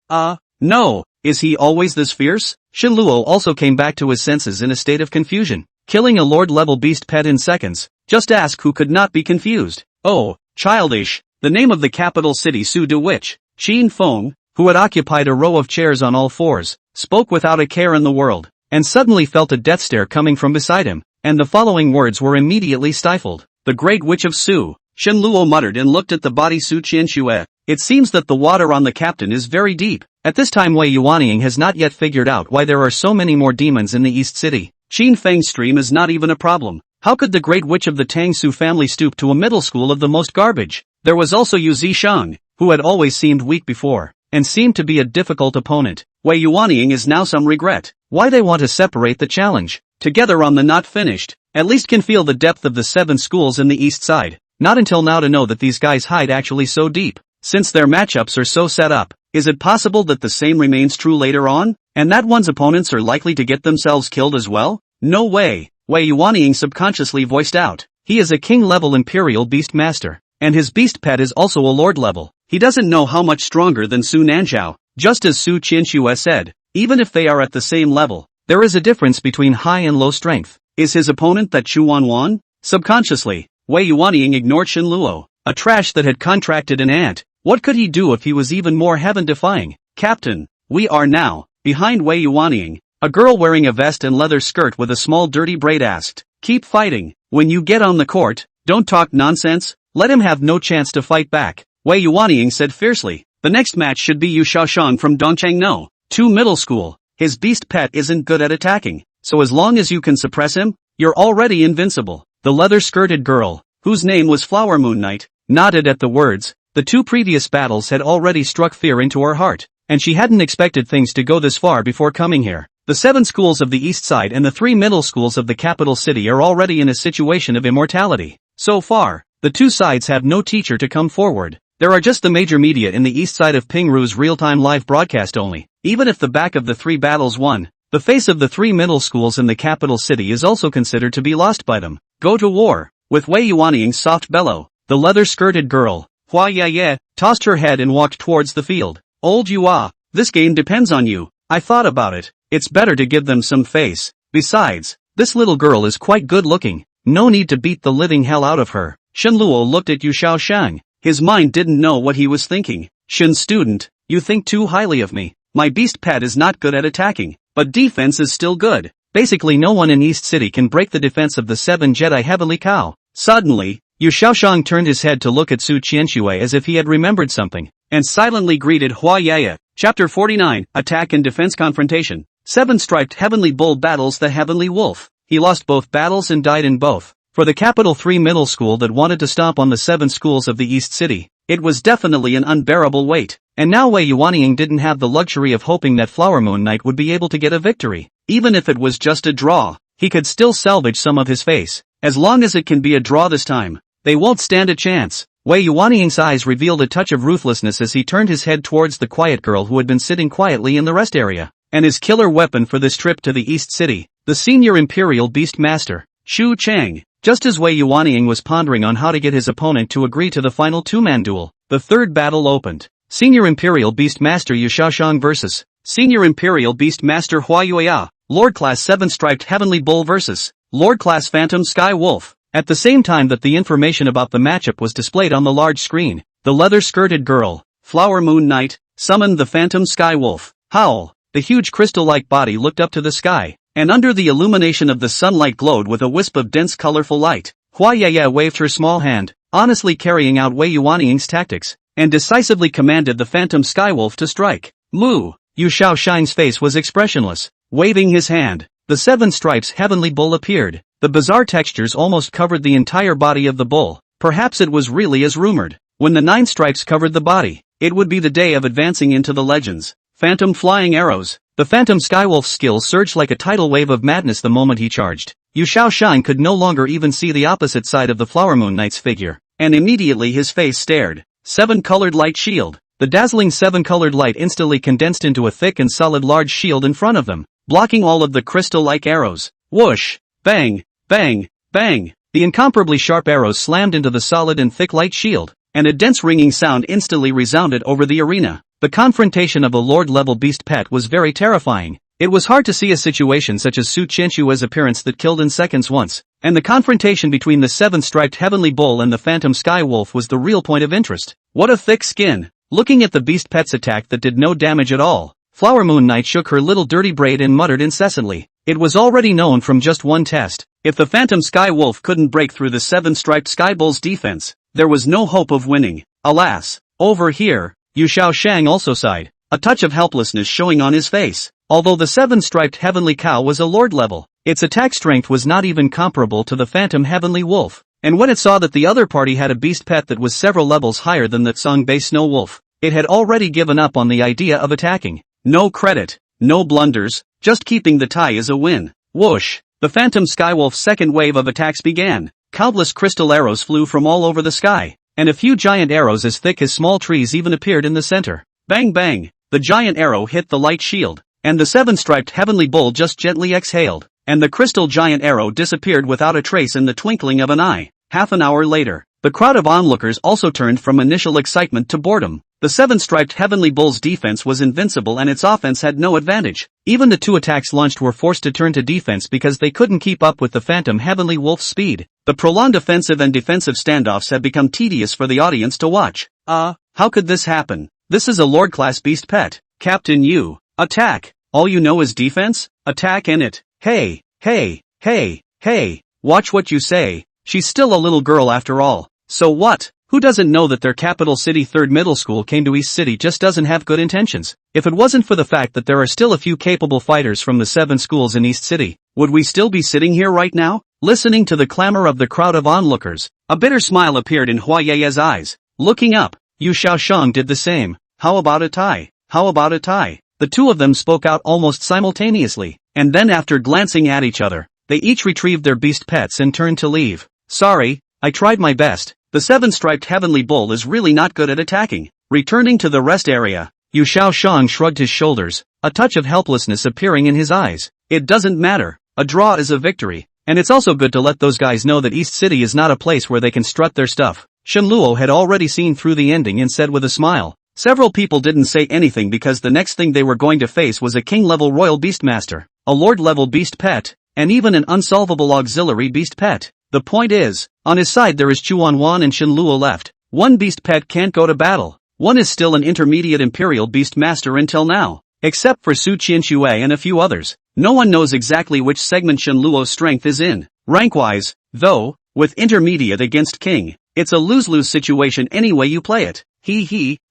No. Is he always this fierce? Shen Luo also came back to his senses in a state of confusion. Killing a lord-level beast pet in seconds. Just ask who could not be confused. Oh, childish. The name of the capital city Su De Witch. Qin Feng, who had occupied a row of chairs on all fours, spoke without a care in the world, and suddenly felt a death stare coming from beside him, and the following words were immediately stifled. The Great Witch of Su. Shen Luo muttered and looked at the body Su Qianxue. It seems that the water on the captain is very deep. At this time Wei Yuanying has not yet figured out why there are so many more demons in the East City. Qin Feng's stream is not even a problem. How could the Great Witch of the Tang Su family stoop to a middle school of the most garbage? There was also Yu Zishang, who had always seemed weak before, and seemed to be a difficult opponent. Wei Yuanying is now some regret. Why they want to separate the challenge. Together on the not finished, at least can feel the depth of the 7 schools in the East Side. Not until now to know that these guys hide actually so deep. Since their matchups are so set up, is it possible that the same remains true later on? And that one's opponents are likely to get themselves killed as well? No way. Wei Yuanying subconsciously voiced out. He is a king-level imperial beast master, and his beast pet is also a lord level. He doesn't know how much stronger than Su Nanzhao. Just as Su Qianxue said, even if they are at the same level, there is a difference between high and low strength. Is his opponent that Chu Wanwan? Subconsciously, Wei Yuanying ignored Shen Luo, a trash that had contracted an ant. What could he do if he was even more heaven-defying? Captain, we are now, behind Wei Yuanying. A girl wearing a vest and leather skirt with a small dirty braid asked, keep fighting. When you get on the court, don't talk nonsense. Let him have no chance to fight back. Wei Yuanying said fiercely. The next match should be Yu Shaoshang from Dongchang 2 middle school. His beast pet isn't good at attacking, so as long as you can suppress him, you're already invincible. The leather-skirted girl, whose name was Flower Moon Knight, nodded at the words. The 2 previous battles had already struck fear into her heart, and she hadn't expected things to go this far before coming here. The 7 schools of the East Side and the 3 middle schools of the capital city are already in a situation of immortality. So far, the 2 sides have no teacher to come forward. There are just the major media in the east side of Pingru's real-time live broadcast only. Even if the back of the 3 battles won, the face of the 3 middle schools in the capital city is also considered to be lost by them. Go to war. With Wei Yuanying's soft bellow, the leather-skirted girl, Hua Ye, tossed her head and walked towards the field. Old Yua, this game depends on you. I thought about it. It's better to give them some face. Besides, this little girl is quite good looking. no need to beat the living hell out of her. Shen Luo looked at Yu Xiaoshang. His mind didn't know what he was thinking. Shen student, you think too highly of me. My beast pet is not good at attacking, but defense is still good. Basically no one in East City can break the defense of the 7 Jedi Heavenly Cow. Suddenly, Yu Xiaoshang turned his head to look at Su Qianxue as if he had remembered something, and silently greeted Hua Yaya. Chapter 49, Attack and Defense Confrontation. 7 Striped Heavenly Bull battles the Heavenly Wolf. He lost both battles and died in both. For the Capital 3 middle school that wanted to stomp on the 7 schools of the East City, it was definitely an unbearable weight. And now Wei Yuanying didn't have the luxury of hoping that Flower Moon Knight would be able to get a victory. Even if it was just a draw, he could still salvage some of his face. As long as it can be a draw this time, they won't stand a chance. Wei Yuanying's eyes revealed a touch of ruthlessness as he turned his head towards the quiet girl who had been sitting quietly in the rest area. And his killer weapon for this trip to the East City, the senior Imperial Beast Master, Shu Chang. Just as Wei Yuanying was pondering on how to get his opponent to agree to the final 2-man duel, the third battle opened. Senior Imperial Beast Master Yu Xiaoshang vs. Senior Imperial Beast Master Hua Yueya. Lord Class 7 Striped Heavenly Bull vs. Lord Class Phantom Sky Wolf. At the same time that the information about the matchup was displayed on the large screen, the leather-skirted girl, Flower Moon Knight, summoned the Phantom Sky Wolf. Howl. The huge crystal-like body looked up to the sky, and under the illumination of the sunlight glowed with a wisp of dense colorful light. Hua Yaya waved her small hand, honestly carrying out Wei Yuanying's tactics, and decisively commanded the Phantom Skywolf to strike. Moo! Yu Xiaoshang's face was expressionless. Waving his hand, the 7 Stripes Heavenly Bull appeared. The bizarre textures almost covered the entire body of the bull. Perhaps it was really as rumored. When the 9 stripes covered the body, it would be the day of advancing into the legends. Phantom Flying Arrows. The Phantom Skywolf's skill surged like a tidal wave of madness the moment he charged. Yu Xiaoshang could no longer even see the opposite side of the Flower Moon Knight's figure, and immediately his face stared. 7-colored light shield. The dazzling 7-colored light instantly condensed into a thick and solid large shield in front of them, blocking all of the crystal-like arrows. Whoosh! Bang! Bang! Bang! The incomparably sharp arrows slammed into the solid and thick light shield, and a dense ringing sound instantly resounded over the arena. The confrontation of a Lord-level beast pet was very terrifying. It was hard to see a situation such as Su Qianxue's appearance that killed in seconds once, and the confrontation between the 7-striped Heavenly Bull and the Phantom Sky Wolf was the real point of interest. What a thick skin! Looking at the beast pet's attack that did no damage at all, Flower Moon Knight shook her little dirty braid and muttered incessantly. It was already known from just one test. If the Phantom Sky Wolf couldn't break through the 7-striped Sky Bull's defense, there was no hope of winning. Alas! Over here, Yu Xiaoshang also sighed, a touch of helplessness showing on his face. Although the 7-striped Heavenly Cow was a Lord level, its attack strength was not even comparable to the Phantom Heavenly Wolf. And when it saw that the other party had a beast pet that was several levels higher than that Songbei Snow Wolf, it had already given up on the idea of attacking. No credit, no blunders, just keeping the tie is a win. Whoosh! The Phantom Skywolf's second wave of attacks began. Countless crystal arrows flew from all over the sky, and a few giant arrows as thick as small trees even appeared in the center. Bang bang! The giant arrow hit the light shield, and the 7-striped Heavenly Bull just gently exhaled, and the crystal giant arrow disappeared without a trace in the twinkling of an eye. Half an hour later, the crowd of onlookers also turned from initial excitement to boredom. The 7-striped Heavenly Bull's defense was invincible and its offense had no advantage. Even the 2 attacks launched were forced to turn to defense because they couldn't keep up with the Phantom Heavenly Wolf's speed. The prolonged offensive and defensive standoffs had become tedious for the audience to watch. How could this happen? This is a Lord-class beast pet. Captain Yu. Attack! All you know is defense? Attack in it. Hey, hey, hey, hey, watch what you say. She's still a little girl after all. So what? Who doesn't know that their capital city 3rd middle school came to East City just doesn't have good intentions? If it wasn't for the fact that there are still a few capable fighters from the 7 schools in East City, would we still be sitting here right now, listening to the clamor of the crowd of onlookers? A bitter smile appeared in Hua Yaya's eyes. Looking up, Yu Xiaoshang did the same. How about a tie? How about a tie? The 2 of them spoke out almost simultaneously, and then after glancing at each other, they each retrieved their beast pets and turned to leave. Sorry, I tried my best. The 7-striped Heavenly Bull is really not good at attacking. Returning to the rest area, Yu Xiaoshang shrugged his shoulders, a touch of helplessness appearing in his eyes. It doesn't matter. A draw is a victory, and it's also good to let those guys know that East City is not a place where they can strut their stuff. Shen Luo had already seen through the ending and said with a smile. Several people didn't say anything because the next thing they were going to face was a king-level royal beastmaster, a lord-level beast pet, and even an unsolvable auxiliary beast pet. The point is, on his side there is Chuanwan and Shenluo left. One beast pet can't go to battle. One is still an intermediate imperial beast master until now. Except for Su Qianxue and a few others. No one knows exactly which segment Shenluo's strength is in. Rank-wise, though, with intermediate against king, it's a lose-lose situation any way you play it.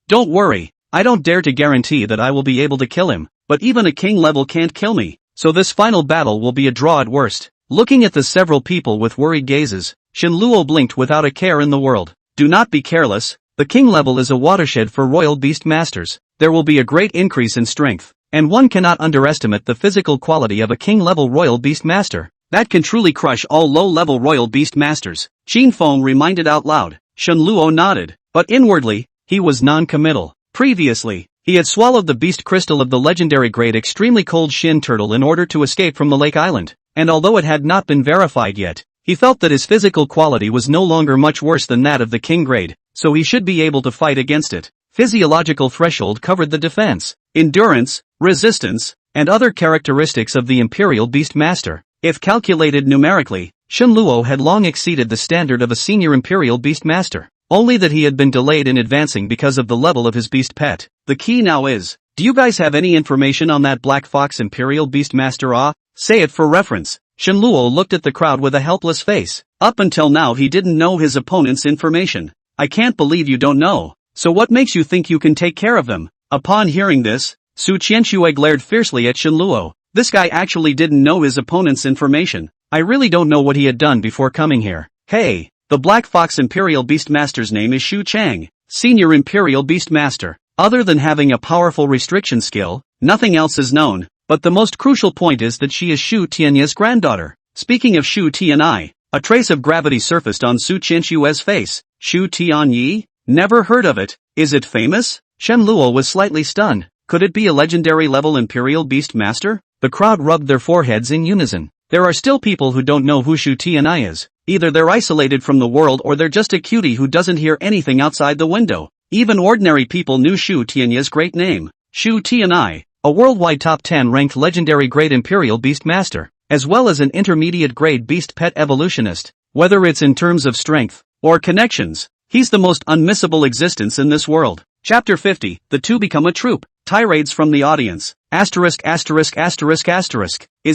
Don't worry. I don't dare to guarantee that I will be able to kill him, but even a king level can't kill me, so this final battle will be a draw at worst. Looking at the several people with worried gazes, Shenluo blinked without a care in the world. Do not be careless, the king level is a watershed for royal beast masters. There will be a great increase in strength, and one cannot underestimate the physical quality of a king level royal beast master. That can truly crush all low-level royal beast masters. Qin Feng reminded out loud. Shenluo nodded, but inwardly, he was non-committal. Previously, he had swallowed the beast crystal of the legendary grade extremely cold Shin turtle in order to escape from the lake island, and although it had not been verified yet, he felt that his physical quality was no longer much worse than that of the king grade, so he should be able to fight against it. Physiological threshold covered the defense, endurance, resistance, and other characteristics of the imperial beast master. If calculated numerically, Shenluo had long exceeded the standard of a senior imperial beast master. Only that he had been delayed in advancing because of the level of his beast pet. The key now is, do you guys have any information on that Black Fox Imperial Beast Master? Say it for reference. Shenluo looked at the crowd with a helpless face. Up until now he didn't know his opponent's information. I can't believe you don't know. So what makes you think you can take care of them? Upon hearing this, Su Qianxue glared fiercely at Shenluo. This guy actually didn't know his opponent's information. I really don't know what he had done before coming here. Hey! The Black Fox Imperial Beastmaster's name is Shu Chang, Senior Imperial Beastmaster. Other than having a powerful restriction skill, nothing else is known, but the most crucial point is that she is Shu Tianyi's granddaughter. Speaking of Shu Tianyi, a trace of gravity surfaced on Su Qianxue's face. Shu Tianyi? Never heard of it. Is it famous? Shenluo was slightly stunned. Could it be a legendary level Imperial Beastmaster? The crowd rubbed their foreheads in unison. There are still people who don't know who Shu Tianyi is. Either they're isolated from the world or they're just a cutie who doesn't hear anything outside the window. Even ordinary people knew Shu Tianyi's great name. Shu Tianyi, a worldwide top 10 ranked legendary grade Imperial Beast Master, as well as an intermediate grade beast pet evolutionist. Whether it's in terms of strength or connections, he's the most unmissable existence in this world. Chapter 50, the two become a troop. Tirades from the audience. Is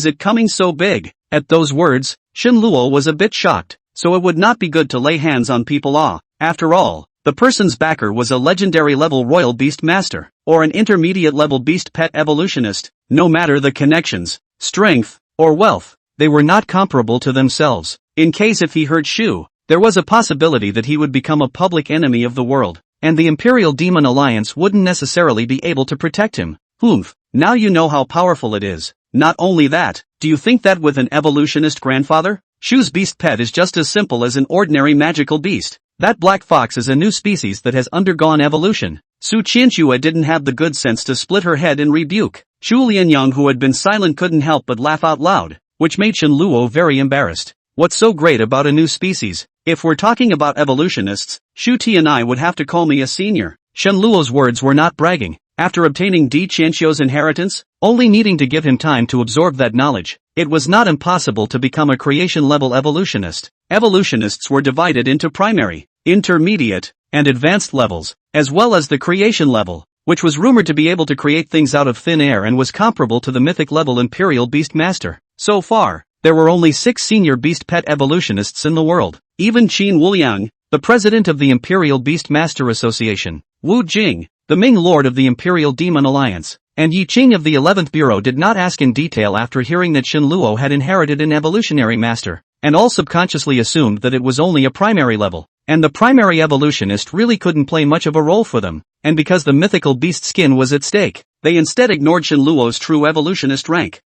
it coming so big? At those words, Shenluo was a bit shocked, so it would not be good to lay hands on people. After all, the person's backer was a legendary level royal beast master, or an intermediate level beast pet evolutionist. No matter the connections, strength, or wealth, they were not comparable to themselves. In case if he hurt Shu, there was a possibility that he would become a public enemy of the world, and the Imperial Demon Alliance wouldn't necessarily be able to protect him. Now you know how powerful it is. Not only that, do you think that with an evolutionist grandfather, Shu's beast pet is just as simple as an ordinary magical beast? That black fox is a new species that has undergone evolution. Su Qianxue didn't have the good sense to split her head in rebuke. Chu Lianyang, who had been silent, couldn't help but laugh out loud, which made Shenluo very embarrassed. What's so great about a new species? If we're talking about evolutionists, Shu Tianyi would have to call me a senior. Shenluo's words were not bragging. After obtaining Di Qianxue's inheritance, only needing to give him time to absorb that knowledge, it was not impossible to become a creation-level evolutionist. Evolutionists were divided into primary, intermediate, and advanced levels, as well as the creation level, which was rumored to be able to create things out of thin air and was comparable to the mythic level Imperial Beast Master. So far, there were only 6 senior beast pet evolutionists in the world. Even Qin Wuliang, the president of the Imperial Beast Master Association, Wu Jing, the Ming Lord of the Imperial Demon Alliance, and Yi Qing of the 11th Bureau did not ask in detail after hearing that Shenluo had inherited an evolutionary master, and all subconsciously assumed that it was only a primary level, and the primary evolutionist really couldn't play much of a role for them, and because the mythical beast skin was at stake, they instead ignored Shenluo's true evolutionist rank.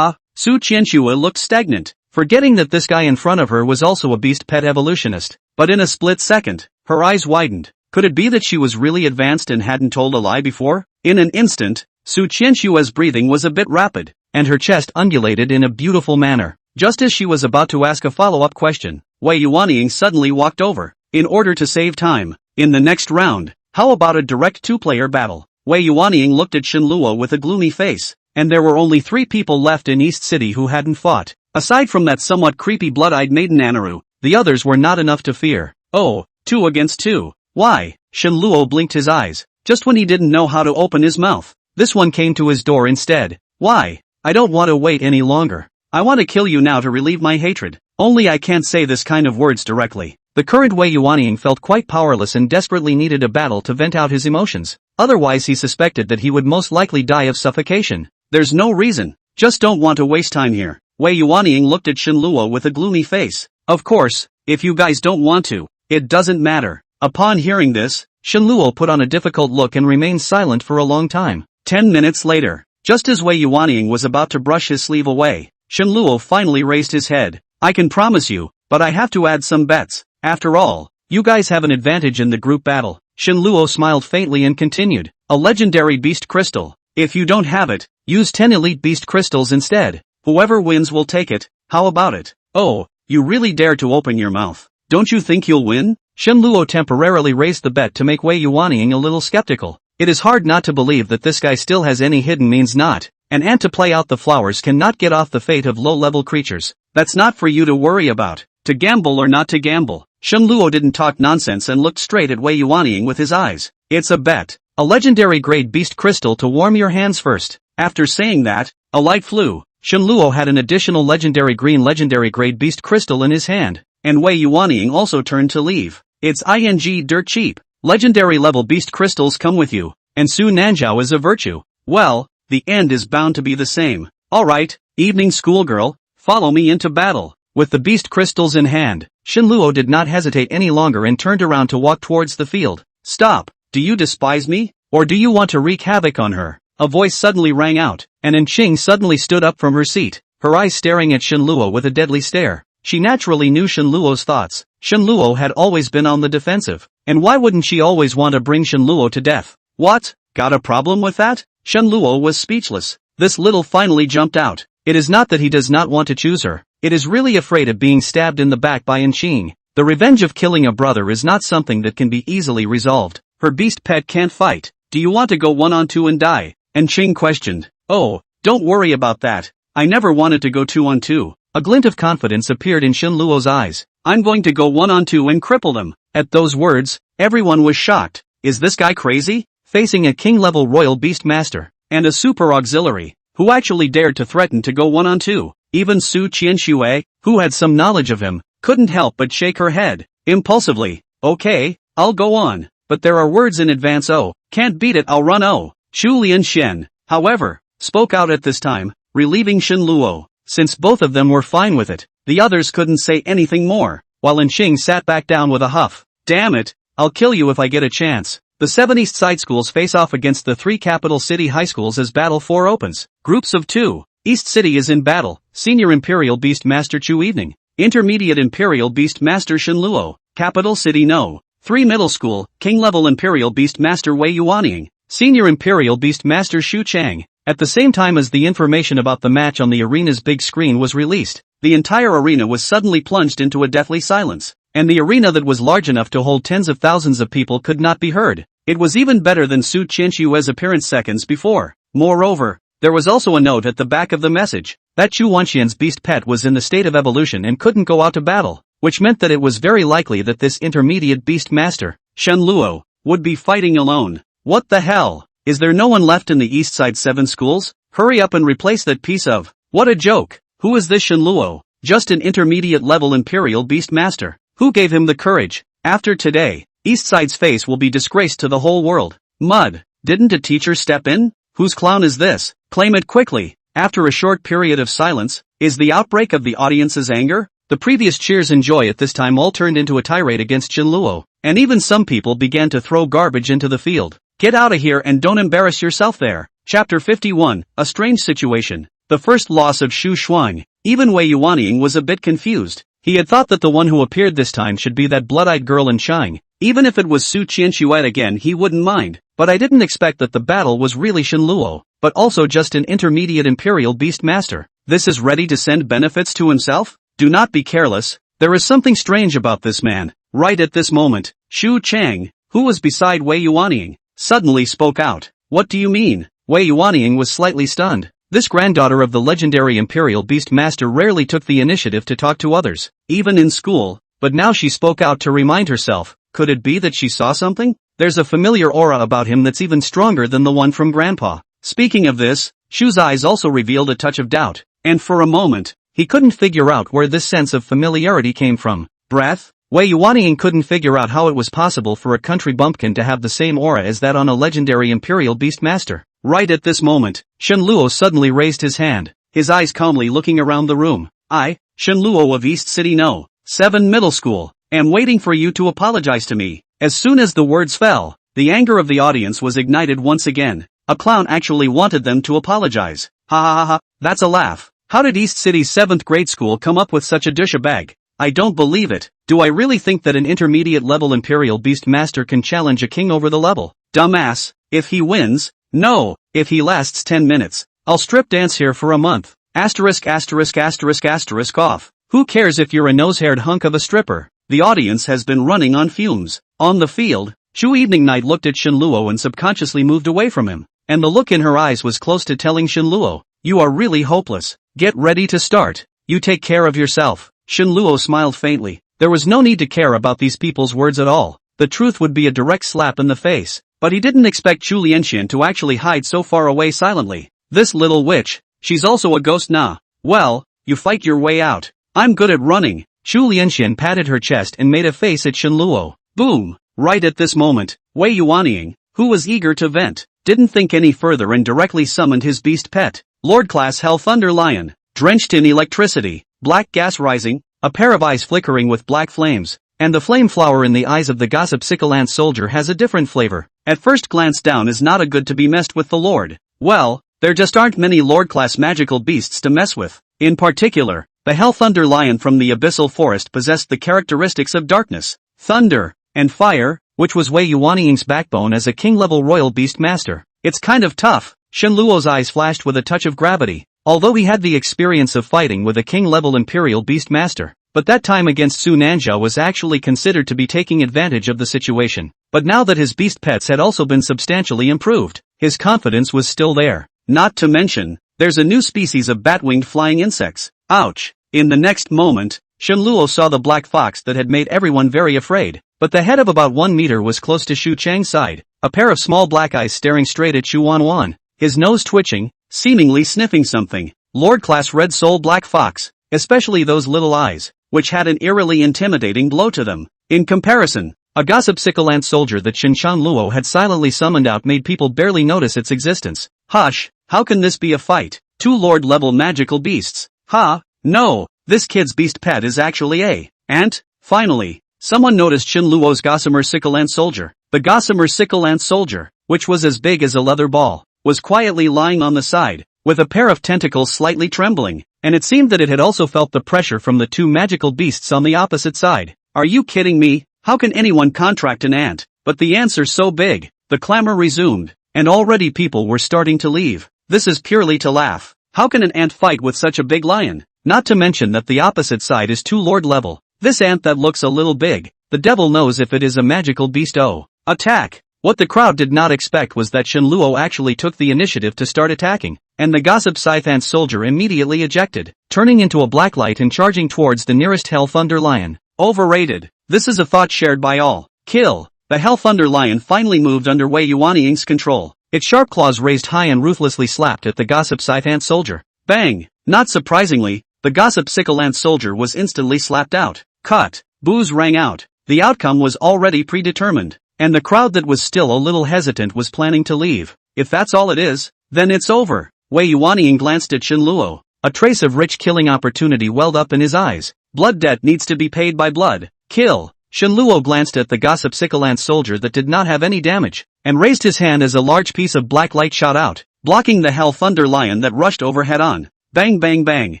Su Qianxue looked stagnant, forgetting that this guy in front of her was also a beast pet evolutionist, but in a split second, her eyes widened. Could it be that she was really advanced and hadn't told a lie before? In an instant, Su Qianxue's breathing was a bit rapid, and her chest undulated in a beautiful manner. Just as she was about to ask a follow-up question, Wei Yuanying suddenly walked over. In order to save time, in the next round, how about a direct 2-player battle? Wei Yuanying looked at Shenluo with a gloomy face, and there were only 3 people left in East City who hadn't fought. Aside from that somewhat creepy blood-eyed maiden Anaru, The others were not enough to fear. Oh, 2 against 2. Why? Shen Luo blinked his eyes, just when he didn't know how to open his mouth. This one came to his door instead. Why? I don't want to wait any longer. I want to kill you now to relieve my hatred. Only I can't say this kind of words directly. The current Wei Yuanying felt quite powerless and desperately needed a battle to vent out his emotions. Otherwise he suspected that he would most likely die of suffocation. There's no reason. Just don't want to waste time here. Wei Yuanying looked at Shen Luo with a gloomy face. Of course, if you guys don't want to, it doesn't matter. Upon hearing this, Shen Luo put on a difficult look and remained silent for a long time. 10 minutes later, just as Wei Yuanying was about to brush his sleeve away, Shen Luo finally raised his head. I can promise you, but I have to add some bets. After all, you guys have an advantage in the group battle. Shen Luo smiled faintly and continued. A legendary beast crystal. If you don't have it, use 10 elite beast crystals instead. Whoever wins will take it. How about it? Oh, you really dare to open your mouth. Don't you think you'll win? Shen Luo temporarily raised the bet to make Wei Yuanying a little skeptical. It is hard not to believe that this guy still has any hidden means not. An ant to play out the flowers cannot get off the fate of low-level creatures. That's not for you to worry about. To gamble or not to gamble. Shen Luo didn't talk nonsense and looked straight at Wei Yuanying with his eyes. It's a bet. A legendary grade beast crystal to warm your hands first. After saying that, a light flew. Shen Luo had an additional legendary green legendary grade beast crystal in his hand. And Wei Yuanying also turned to leave. It's dirt cheap. Legendary level beast crystals come with you. And Su Nanjiao is a virtue. Well, the end is bound to be the same. Alright, evening schoolgirl, follow me into battle. With the beast crystals in hand, Shen Luo did not hesitate any longer and turned around to walk towards the field. Stop, do you despise me? Or do you want to wreak havoc on her? A voice suddenly rang out, and Enqing suddenly stood up from her seat, her eyes staring at Shen Luo with a deadly stare. She naturally knew Shen Luo's thoughts. Shen Luo had always been on the defensive, and why wouldn't she always want to bring Shen Luo to death? What? Got a problem with that? Shen Luo was speechless. This little finally jumped out. It is not that he does not want to choose her. It is really afraid of being stabbed in the back by Enqing. The revenge of killing a brother is not something that can be easily resolved. Her beast pet can't fight. Do you want to go 1-on-2 and die? Enqing questioned. Oh, don't worry about that. I never wanted to go 2-on-2. A glint of confidence appeared in Shen Luo's eyes. I'm going to go 1-on-2 and cripple them. At those words, everyone was shocked. Is this guy crazy? Facing a king-level royal beast master, and a super auxiliary, who actually dared to threaten to go 1-on-2. Even Su Qianxue, who had some knowledge of him, couldn't help but shake her head, impulsively. Okay, I'll go on, but there are words in advance. Oh, can't beat it, I'll run. Oh. Shu Lianshen, however, spoke out at this time, relieving Shen Luo. Since both of them were fine with it, the others couldn't say anything more, while Enqing sat back down with a huff. Damn it, I'll kill you if I get a chance. The 7 East Side schools face off against the 3 capital city high schools as Battle 4 opens. Groups of 2. East City is in battle. Senior Imperial Beast Master Chu Evening. Intermediate Imperial Beast Master Shen Luo. Capital City No. 3 Middle School. King Level Imperial Beast Master Wei Yuanying. Senior Imperial Beast Master Xu Chang. At the same time as the information about the match on the arena's big screen was released, the entire arena was suddenly plunged into a deathly silence. And the arena that was large enough to hold tens of thousands of people could not be heard. It was even better than Su Qianxue's appearance seconds before. Moreover, there was also a note at the back of the message, that Chu Wanxian's beast pet was in the state of evolution and couldn't go out to battle, which meant that it was very likely that this intermediate beast master, Shen Luo, would be fighting alone. What the hell? Is there no one left in the East Side 7 schools? Hurry up and replace that piece of... What a joke! Who is this Shen Luo? Just an intermediate level Imperial Beast Master. Who gave him the courage? After today, Eastside's face will be disgraced to the whole world. Mud, didn't a teacher step in? Whose clown is this? Claim it quickly. After a short period of silence, is the outbreak of the audience's anger? The previous cheers and joy at this time all turned into a tirade against Shen Luo, and even some people began to throw garbage into the field. Get out of here and don't embarrass yourself there. Chapter 51, A Strange Situation. The first loss of Xu Shuang. Even Wei Yuanying was a bit confused. He had thought that the one who appeared this time should be that blood-eyed girl in Shang. Even if it was Su Qianxue again he wouldn't mind, but I didn't expect that the battle was really Shen Luo, but also just an intermediate Imperial Beast Master. This is ready to send benefits to himself? Do not be careless, there is something strange about this man. Right at this moment, Xu Chang, who was beside Wei Yuanying, suddenly spoke out. What do you mean? Wei Yuanying was slightly stunned. This granddaughter of the legendary Imperial Beast Master rarely took the initiative to talk to others. Even in school, but now she spoke out to remind herself. Could it be that she saw something? There's a familiar aura about him that's even stronger than the one from Grandpa. Speaking of this, Shu's eyes also revealed a touch of doubt, and for a moment, he couldn't figure out where this sense of familiarity came from. Breath? Wei Yuanying couldn't figure out how it was possible for a country bumpkin to have the same aura as that on a legendary Imperial Beastmaster. Right at this moment, Shen Luo suddenly raised his hand, his eyes calmly looking around the room. I, Shen Luo of East City No. 7 Middle School, am waiting for you to apologize to me. As soon as the words fell, the anger of the audience was ignited once again. A clown actually wanted them to apologize. Ha ha ha ha, that's a laugh. How did East City's 7th grade school come up with such a douchebag? I don't believe it. Do I really think that an intermediate level Imperial Beastmaster can challenge a king over the level? Dumbass. If he wins, no. If he lasts 10 minutes, I'll strip dance here for a month. Asterisk asterisk asterisk asterisk off. Who cares if you're a nose-haired hunk of a stripper? The audience has been running on fumes. On the field, Shu Evening Night looked at Shen Luo and subconsciously moved away from him. And the look in her eyes was close to telling Shen Luo, you are really hopeless. Get ready to start. You take care of yourself. Shen Luo smiled faintly. There was no need to care about these people's words at all. The truth would be a direct slap in the face. But he didn't expect Chu Lianxian to actually hide so far away silently. This little witch, she's also a ghost nah. Well, you fight your way out. I'm good at running. Chu Lianxian patted her chest and made a face at Shen Luo. Boom! Right at this moment, Wei Yuanying, who was eager to vent, didn't think any further and directly summoned his beast pet, Lord Class Hell Thunder Lion. Drenched in electricity, black gas rising, a pair of eyes flickering with black flames, and the flame flower in the eyes of the gossip Sickle soldier has a different flavor. At first glance down is not a good to be messed with the Lord. Well, there just aren't many Lord-class magical beasts to mess with. In particular, the Hell Thunder Lion from the Abyssal Forest possessed the characteristics of darkness, thunder, and fire, which was Wei Yuanying's backbone as a king-level royal beast master. It's kind of tough. Shen Luo's eyes flashed with a touch of gravity. Although he had the experience of fighting with a king-level Imperial Beastmaster, but that time against Su Nanjia was actually considered to be taking advantage of the situation. But now that his beast pets had also been substantially improved, his confidence was still there. Not to mention, there's a new species of bat-winged flying insects. Ouch! In the next moment, Shen Luo saw the black fox that had made everyone very afraid, but the head of about 1 meter was close to Shu Chang's side, a pair of small black eyes staring straight at Shu Wanwan, his nose twitching, seemingly sniffing something. Lord-class red soul black fox, especially those little eyes, which had an eerily intimidating glow to them. In comparison, a gossip Sickle soldier that Shinshan Luo had silently summoned out made people barely notice its existence. Hush, how can this be a fight? 2 Lord-level magical beasts. Ha, no, this kid's beast pet is actually a ant. Finally, someone noticed Shen Luo's gossamer Sickle soldier. The gossamer Sickle soldier, which was as big as a leather ball, was quietly lying on the side, with a pair of tentacles slightly trembling, and it seemed that it had also felt the pressure from the 2 magical beasts on the opposite side. Are you kidding me? How can anyone contract an ant? But the ants are so big. The clamor resumed, and already people were starting to leave. This is purely to laugh. How can an ant fight with such a big lion? Not to mention that the opposite side is 2 Lord level. This ant that looks a little big, the devil knows if it is a magical beast. Oh, attack! What the crowd did not expect was that Shen Luo actually took the initiative to start attacking, and the gossip Scythe soldier immediately ejected, turning into a black light and charging towards the nearest Hell Thunder Lion. Overrated. This is a thought shared by all. Kill. The Hell Thunder Lion finally moved under Wei Yuanying's control. Its sharp claws raised high and ruthlessly slapped at the gossip Scythe soldier. Bang! Not surprisingly, the gossip Sickle soldier was instantly slapped out. Cut. Boos rang out. The outcome was already predetermined. And the crowd that was still a little hesitant was planning to leave. If that's all it is, then it's over. Wei Yuanying glanced at Shen Luo. A trace of rich killing opportunity welled up in his eyes. Blood debt needs to be paid by blood. Kill. Shen Luo glanced at the gossip Sickle soldier that did not have any damage, and raised his hand as a large piece of black light shot out, blocking the Hell Thunder Lion that rushed over head on. Bang bang bang.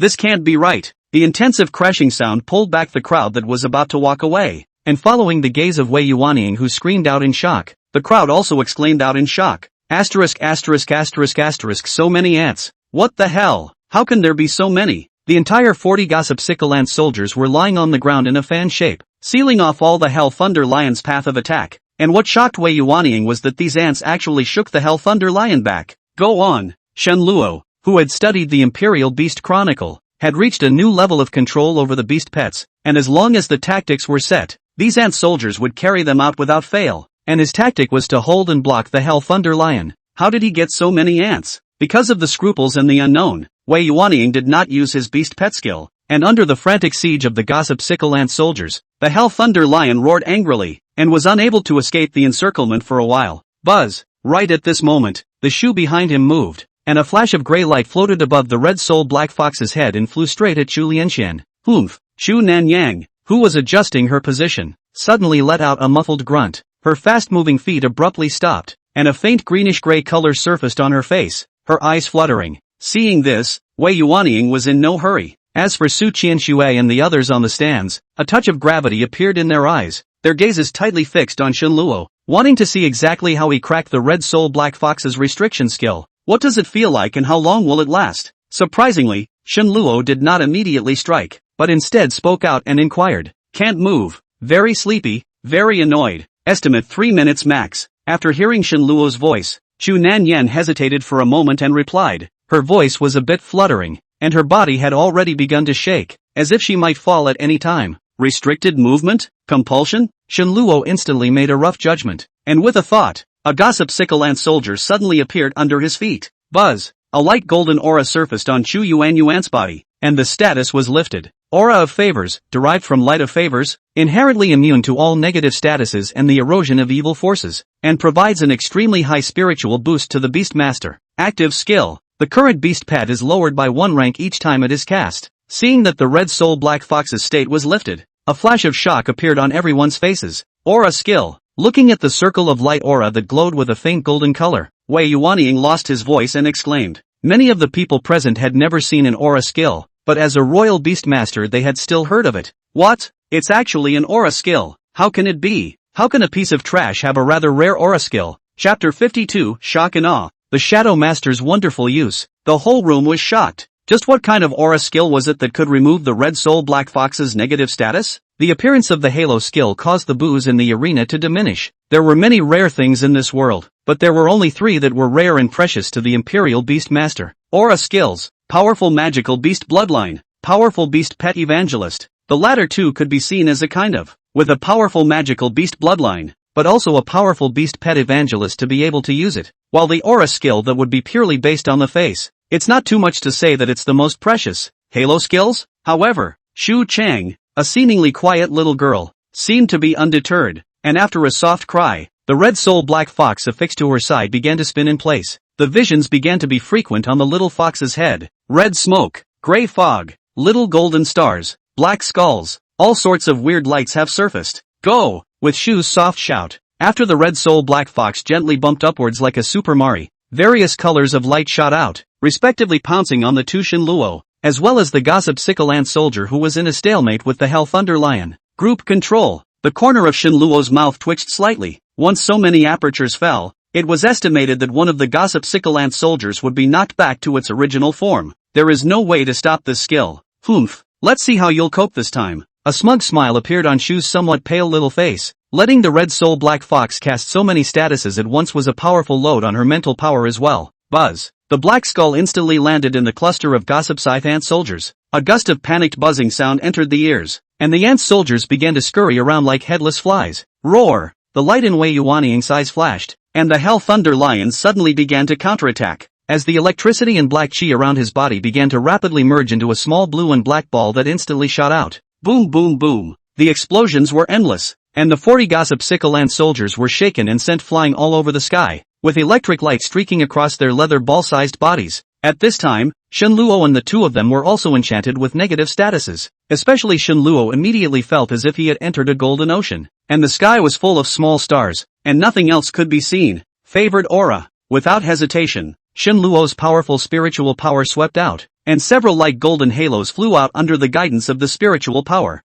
This can't be right. The intensive crashing sound pulled back the crowd that was about to walk away. And following the gaze of Wei Yuanying, who screamed out in shock, the crowd also exclaimed out in shock. Asterisk asterisk asterisk asterisk so many ants. What the hell? How can there be so many? The entire 40 gossip Sickle soldiers were lying on the ground in a fan shape, sealing off all the Hell Thunder Lion's path of attack. And what shocked Wei Yuanying was that these ants actually shook the Hell Thunder Lion back. Go on. Shen Luo, who had studied the Imperial Beast Chronicle, had reached a new level of control over the beast pets, and as long as the tactics were set, these ant soldiers would carry them out without fail, and his tactic was to hold and block the Hell Thunder Lion. How did he get so many ants? Because of the scruples and the unknown, Wei Yuanying did not use his beast pet skill, and under the frantic siege of the gossip sickle ant soldiers, the Hell Thunder Lion roared angrily, and was unable to escape the encirclement for a while. Buzz! Right at this moment, the shoe behind him moved, and a flash of gray light floated above the red soul black fox's head and flew straight at Chu Lianxian. Humph! Chu Nanyang, who was adjusting her position, suddenly let out a muffled grunt. Her fast-moving feet abruptly stopped, and a faint greenish-gray color surfaced on her face, her eyes fluttering. Seeing this, Wei Yuanying was in no hurry. As for Su Qianxue and the others on the stands, a touch of gravity appeared in their eyes, their gazes tightly fixed on Shenluo, wanting to see exactly how he cracked the red soul black fox's restriction skill. What does it feel like and how long will it last? Surprisingly, Shenluo did not immediately strike, but instead spoke out and inquired. Can't move, very sleepy, very annoyed, estimate 3 minutes max. After hearing Shenluo's voice, Chu Nanyan hesitated for a moment and replied. Her voice was a bit fluttering, and her body had already begun to shake, as if she might fall at any time. Restricted movement? Compulsion? Shenluo instantly made a rough judgment, and with a thought, a gossip sickle ant soldier suddenly appeared under his feet. Buzz! A light golden aura surfaced on Chu Yuanyuan's body, and the status was lifted. Aura of favors, derived from light of favors, inherently immune to all negative statuses and the erosion of evil forces, and provides an extremely high spiritual boost to the Beast Master. Active skill. The current Beast Pet is lowered by 1 rank each time it is cast. Seeing that the red soul black fox's state was lifted, a flash of shock appeared on everyone's faces. Aura skill. Looking at the circle of light aura that glowed with a faint golden color, Wei Yuanying lost his voice and exclaimed. Many of the people present had never seen an aura skill, but as a royal beastmaster they had still heard of it. What? It's actually an aura skill. How can it be? How can a piece of trash have a rather rare aura skill? Chapter 52, Shock and Awe. The Shadow Master's wonderful use. The whole room was shocked. Just what kind of aura skill was it that could remove the red soul black fox's negative status? The appearance of the halo skill caused the boos in the arena to diminish. There were many rare things in this world, but there were only 3 that were rare and precious to the Imperial Beast Master. Aura skills. Powerful magical beast bloodline. Powerful beast pet evangelist. The latter 2 could be seen as a kind of, with a powerful magical beast bloodline, but also a powerful beast pet evangelist to be able to use it, while the aura skill that would be purely based on the face. It's not too much to say that it's the most precious. Halo skills? However, Shu Chang, a seemingly quiet little girl, seemed to be undeterred, and after a soft cry, the red soul black fox affixed to her side began to spin in place. The visions began to be frequent on the little fox's head. Red smoke, gray fog, little golden stars, black skulls, all sorts of weird lights have surfaced. Go! With Shu's soft shout, after the red soul black fox gently bumped upwards like a Super Mario, various colors of light shot out, respectively pouncing on the 2 Shenluo, as well as the gossip sickle ant soldier who was in a stalemate with the Hell Thunder Lion. Group control. The corner of Shenluo's mouth twitched slightly. Once so many apertures fell, it was estimated that one of the gossip sickle ant soldiers would be knocked back to its original form. There is no way to stop this skill. Humph. Let's see how you'll cope this time. A smug smile appeared on Shu's somewhat pale little face. Letting the red soul black fox cast so many statuses at once was a powerful load on her mental power as well. Buzz. The black skull instantly landed in the cluster of gossip scythe ant soldiers. A gust of panicked buzzing sound entered the ears, and the ant soldiers began to scurry around like headless flies. Roar! The light in Wei Yuanying's eyes flashed, and the Hell Thunder Lion suddenly began to counterattack, as the electricity and black chi around his body began to rapidly merge into a small blue and black ball that instantly shot out. Boom boom boom. The explosions were endless, and the 40 gossip sickle ant soldiers were shaken and sent flying all over the sky, with electric light streaking across their leather ball-sized bodies. At this time, Shenluo and the 2 of them were also enchanted with negative statuses. Especially Shenluo immediately felt as if he had entered a golden ocean, and the sky was full of small stars, and nothing else could be seen. Favored aura. Without hesitation, Shenluo's powerful spiritual power swept out, and several light golden halos flew out under the guidance of the spiritual power.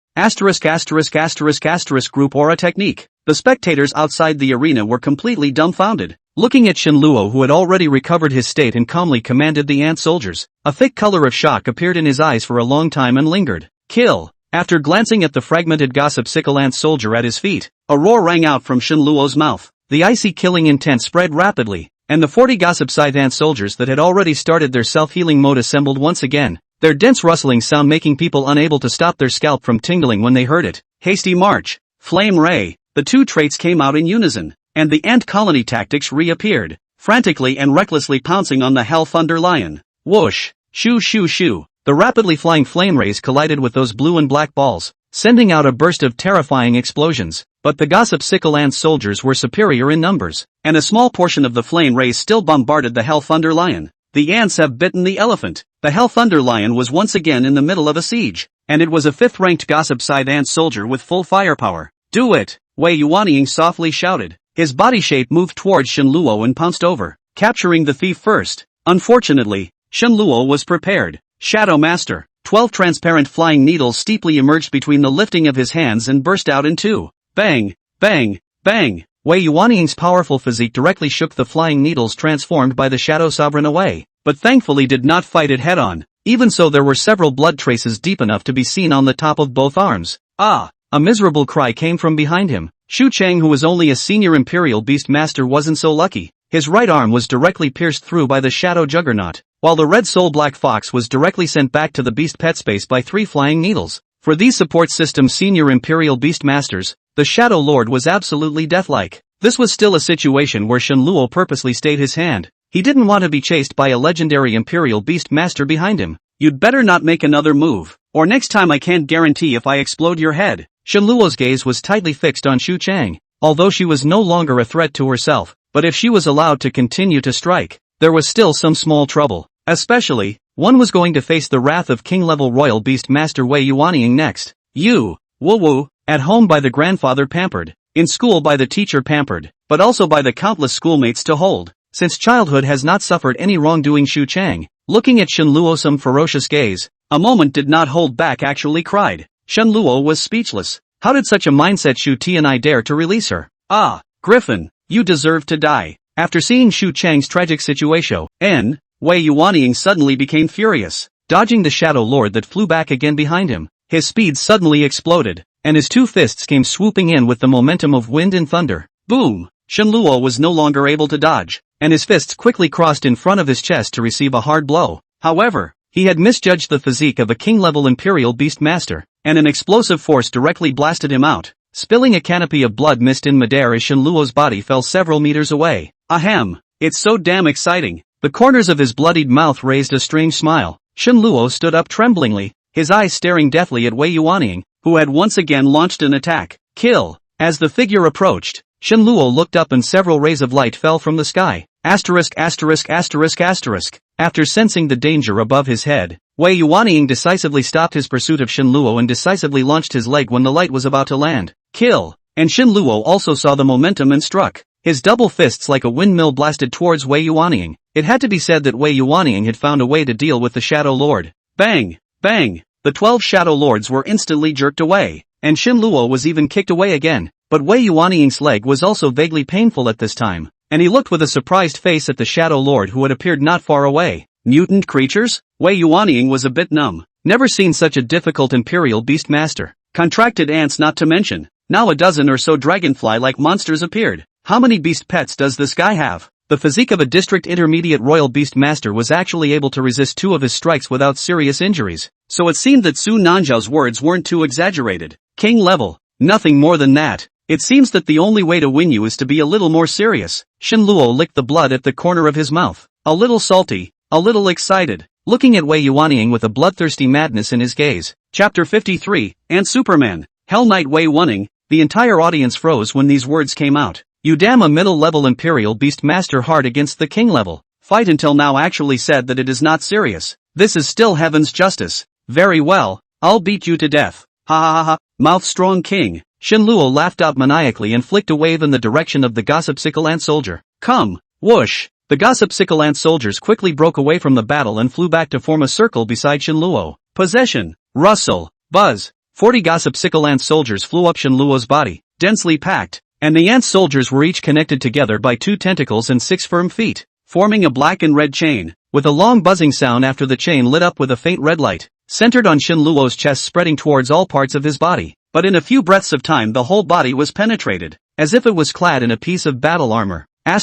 Group aura technique. The spectators outside the arena were completely dumbfounded, looking at Shenluo, who had already recovered his state and calmly commanded the ant soldiers. A thick color of shock appeared in his eyes for a long time and lingered. Kill! After glancing at the fragmented gossip sickle ant soldier at his feet, a roar rang out from Shenluo's mouth. The icy killing intent spread rapidly, and the 40 gossip scythe ant soldiers that had already started their self-healing mode assembled once again. their dense rustling sound making people unable to stop their scalp from tingling when they heard it. Hasty March, Flame Ray, the two traits came out in unison, and the ant colony tactics reappeared, frantically and recklessly pouncing on the Hell Thunder Lion. Whoosh, shoo shoo shoo, the rapidly flying flame rays collided with those blue and black balls, sending out a burst of terrifying explosions, but the Gossip Sickle Ant soldiers were superior in numbers, and a small portion of the flame rays still bombarded the Hell Thunder Lion. The ants have bitten the elephant. The Hell Thunder Lion was once again in the middle of a siege, and it was a 5th-ranked Gossip Side Ant soldier with full firepower. Do it! Wei Yuanying softly shouted. His body shape moved towards Shen Luo and pounced over, capturing the thief first. Unfortunately, Shen Luo was prepared. Shadow Master. 12 transparent flying needles steeply emerged between the lifting of his hands and burst out in two. Bang! Bang! Bang! Wei Yuanying's powerful physique directly shook the flying needles transformed by the Shadow Sovereign away, but thankfully did not fight it head-on. Even so, there were several blood traces deep enough to be seen on the top of both arms. Ah! A miserable cry came from behind him. Xu Chang, who was only a senior Imperial Beast Master, wasn't so lucky. His right arm was directly pierced through by the Shadow Juggernaut, while the Red Soul Black Fox was directly sent back to the Beast Pet Space by 3 flying needles. For these support system senior Imperial Beast Masters, the Shadow Lord was absolutely deathlike. This was still a situation where Shen Luo purposely stayed his hand. He didn't want to be chased by a legendary Imperial Beast Master behind him. You'd better not make another move, or next time I can't guarantee if I explode your head. Shen Luo's gaze was tightly fixed on Xu Chang, although she was no longer a threat to herself, but if she was allowed to continue to strike, there was still some small trouble. Especially, one was going to face the wrath of king-level Royal Beast Master Wei Yuanying next. You, woo-woo, at home by the grandfather pampered, in school by the teacher pampered, but also by the countless schoolmates to hold. Since childhood has not suffered any wrongdoing, Xu Chang, looking at Shen Luo some ferocious gaze, a moment did not hold back, actually cried. Shen Luo was speechless. How did such a mindset Xu Tianai dare to release her? Ah, Griffin, you deserve to die. After seeing Xu Chang's tragic situation, Wei Yuanying suddenly became furious, dodging the Shadow Lord that flew back again behind him. His speed suddenly exploded, and his 2 fists came swooping in with the momentum of wind and thunder. Boom! Shen Luo was no longer able to dodge, and his fists quickly crossed in front of his chest to receive a hard blow. However, he had misjudged the physique of a king-level Imperial Beast Master, and an explosive force directly blasted him out, spilling a canopy of blood mist in midair as Shen Luo's body fell several meters away. Ahem! It's so damn exciting! The corners of his bloodied mouth raised a strange smile. Shen Luo stood up tremblingly, his eyes staring deathly at Wei Yuanying, who had once again launched an attack. Kill! As the figure approached, Shen Luo looked up and several rays of light fell from the sky. After sensing the danger above his head, Wei Yuanying decisively stopped his pursuit of Shen Luo and decisively launched his leg when the light was about to land. Kill! And Shen Luo also saw the momentum and struck. His double fists like a windmill blasted towards Wei Yuanying. It had to be said that Wei Yuanying had found a way to deal with the Shadow Lord. Bang! Bang! The 12 Shadow Lords were instantly jerked away, and Shen Luo was even kicked away again. But Wei Yuanying's leg was also vaguely painful at this time, and he looked with a surprised face at the Shadow Lord who had appeared not far away. Mutant creatures? Wei Yuanying was a bit numb. Never seen such a difficult Imperial Beast Master. Contracted ants not to mention. Now a dozen or so dragonfly-like monsters appeared. How many beast pets does this guy have? The physique of a district intermediate Royal Beast Master was actually able to resist 2 of his strikes without serious injuries. So it seemed that Su Nanzhao's words weren't too exaggerated. King level. Nothing more than that. It seems that the only way to win you is to be a little more serious. Shen Luo licked the blood at the corner of his mouth. A little salty, a little excited, looking at Wei Yuanying with a bloodthirsty madness in his gaze. Chapter 53, and Superman. Hell Knight Wei Yuanying. The entire audience froze when these words came out. You damn a middle-level Imperial Beast Master hard against the king level. Fight until now actually said that it is not serious. This is still heaven's justice. Very well, I'll beat you to death. Ha ha ha ha, mouth strong king. Shen Luo laughed out maniacally and flicked a wave in the direction of the Gossip Sickle Ant soldier. Come, whoosh. The Gossip Sickle Ant soldiers quickly broke away from the battle and flew back to form a circle beside Shen Luo. Possession, rustle, buzz. 40 Gossip Sickle Ant soldiers flew up Shen Luo's body, densely packed, and the ant soldiers were each connected together by 2 tentacles and 6 firm feet, forming a black and red chain, with a long buzzing sound after the chain lit up with a faint red light, centered on Shen Luo's chest spreading towards all parts of his body. But in a few breaths of time the whole body was penetrated, as if it was clad in a piece of battle armor. Ant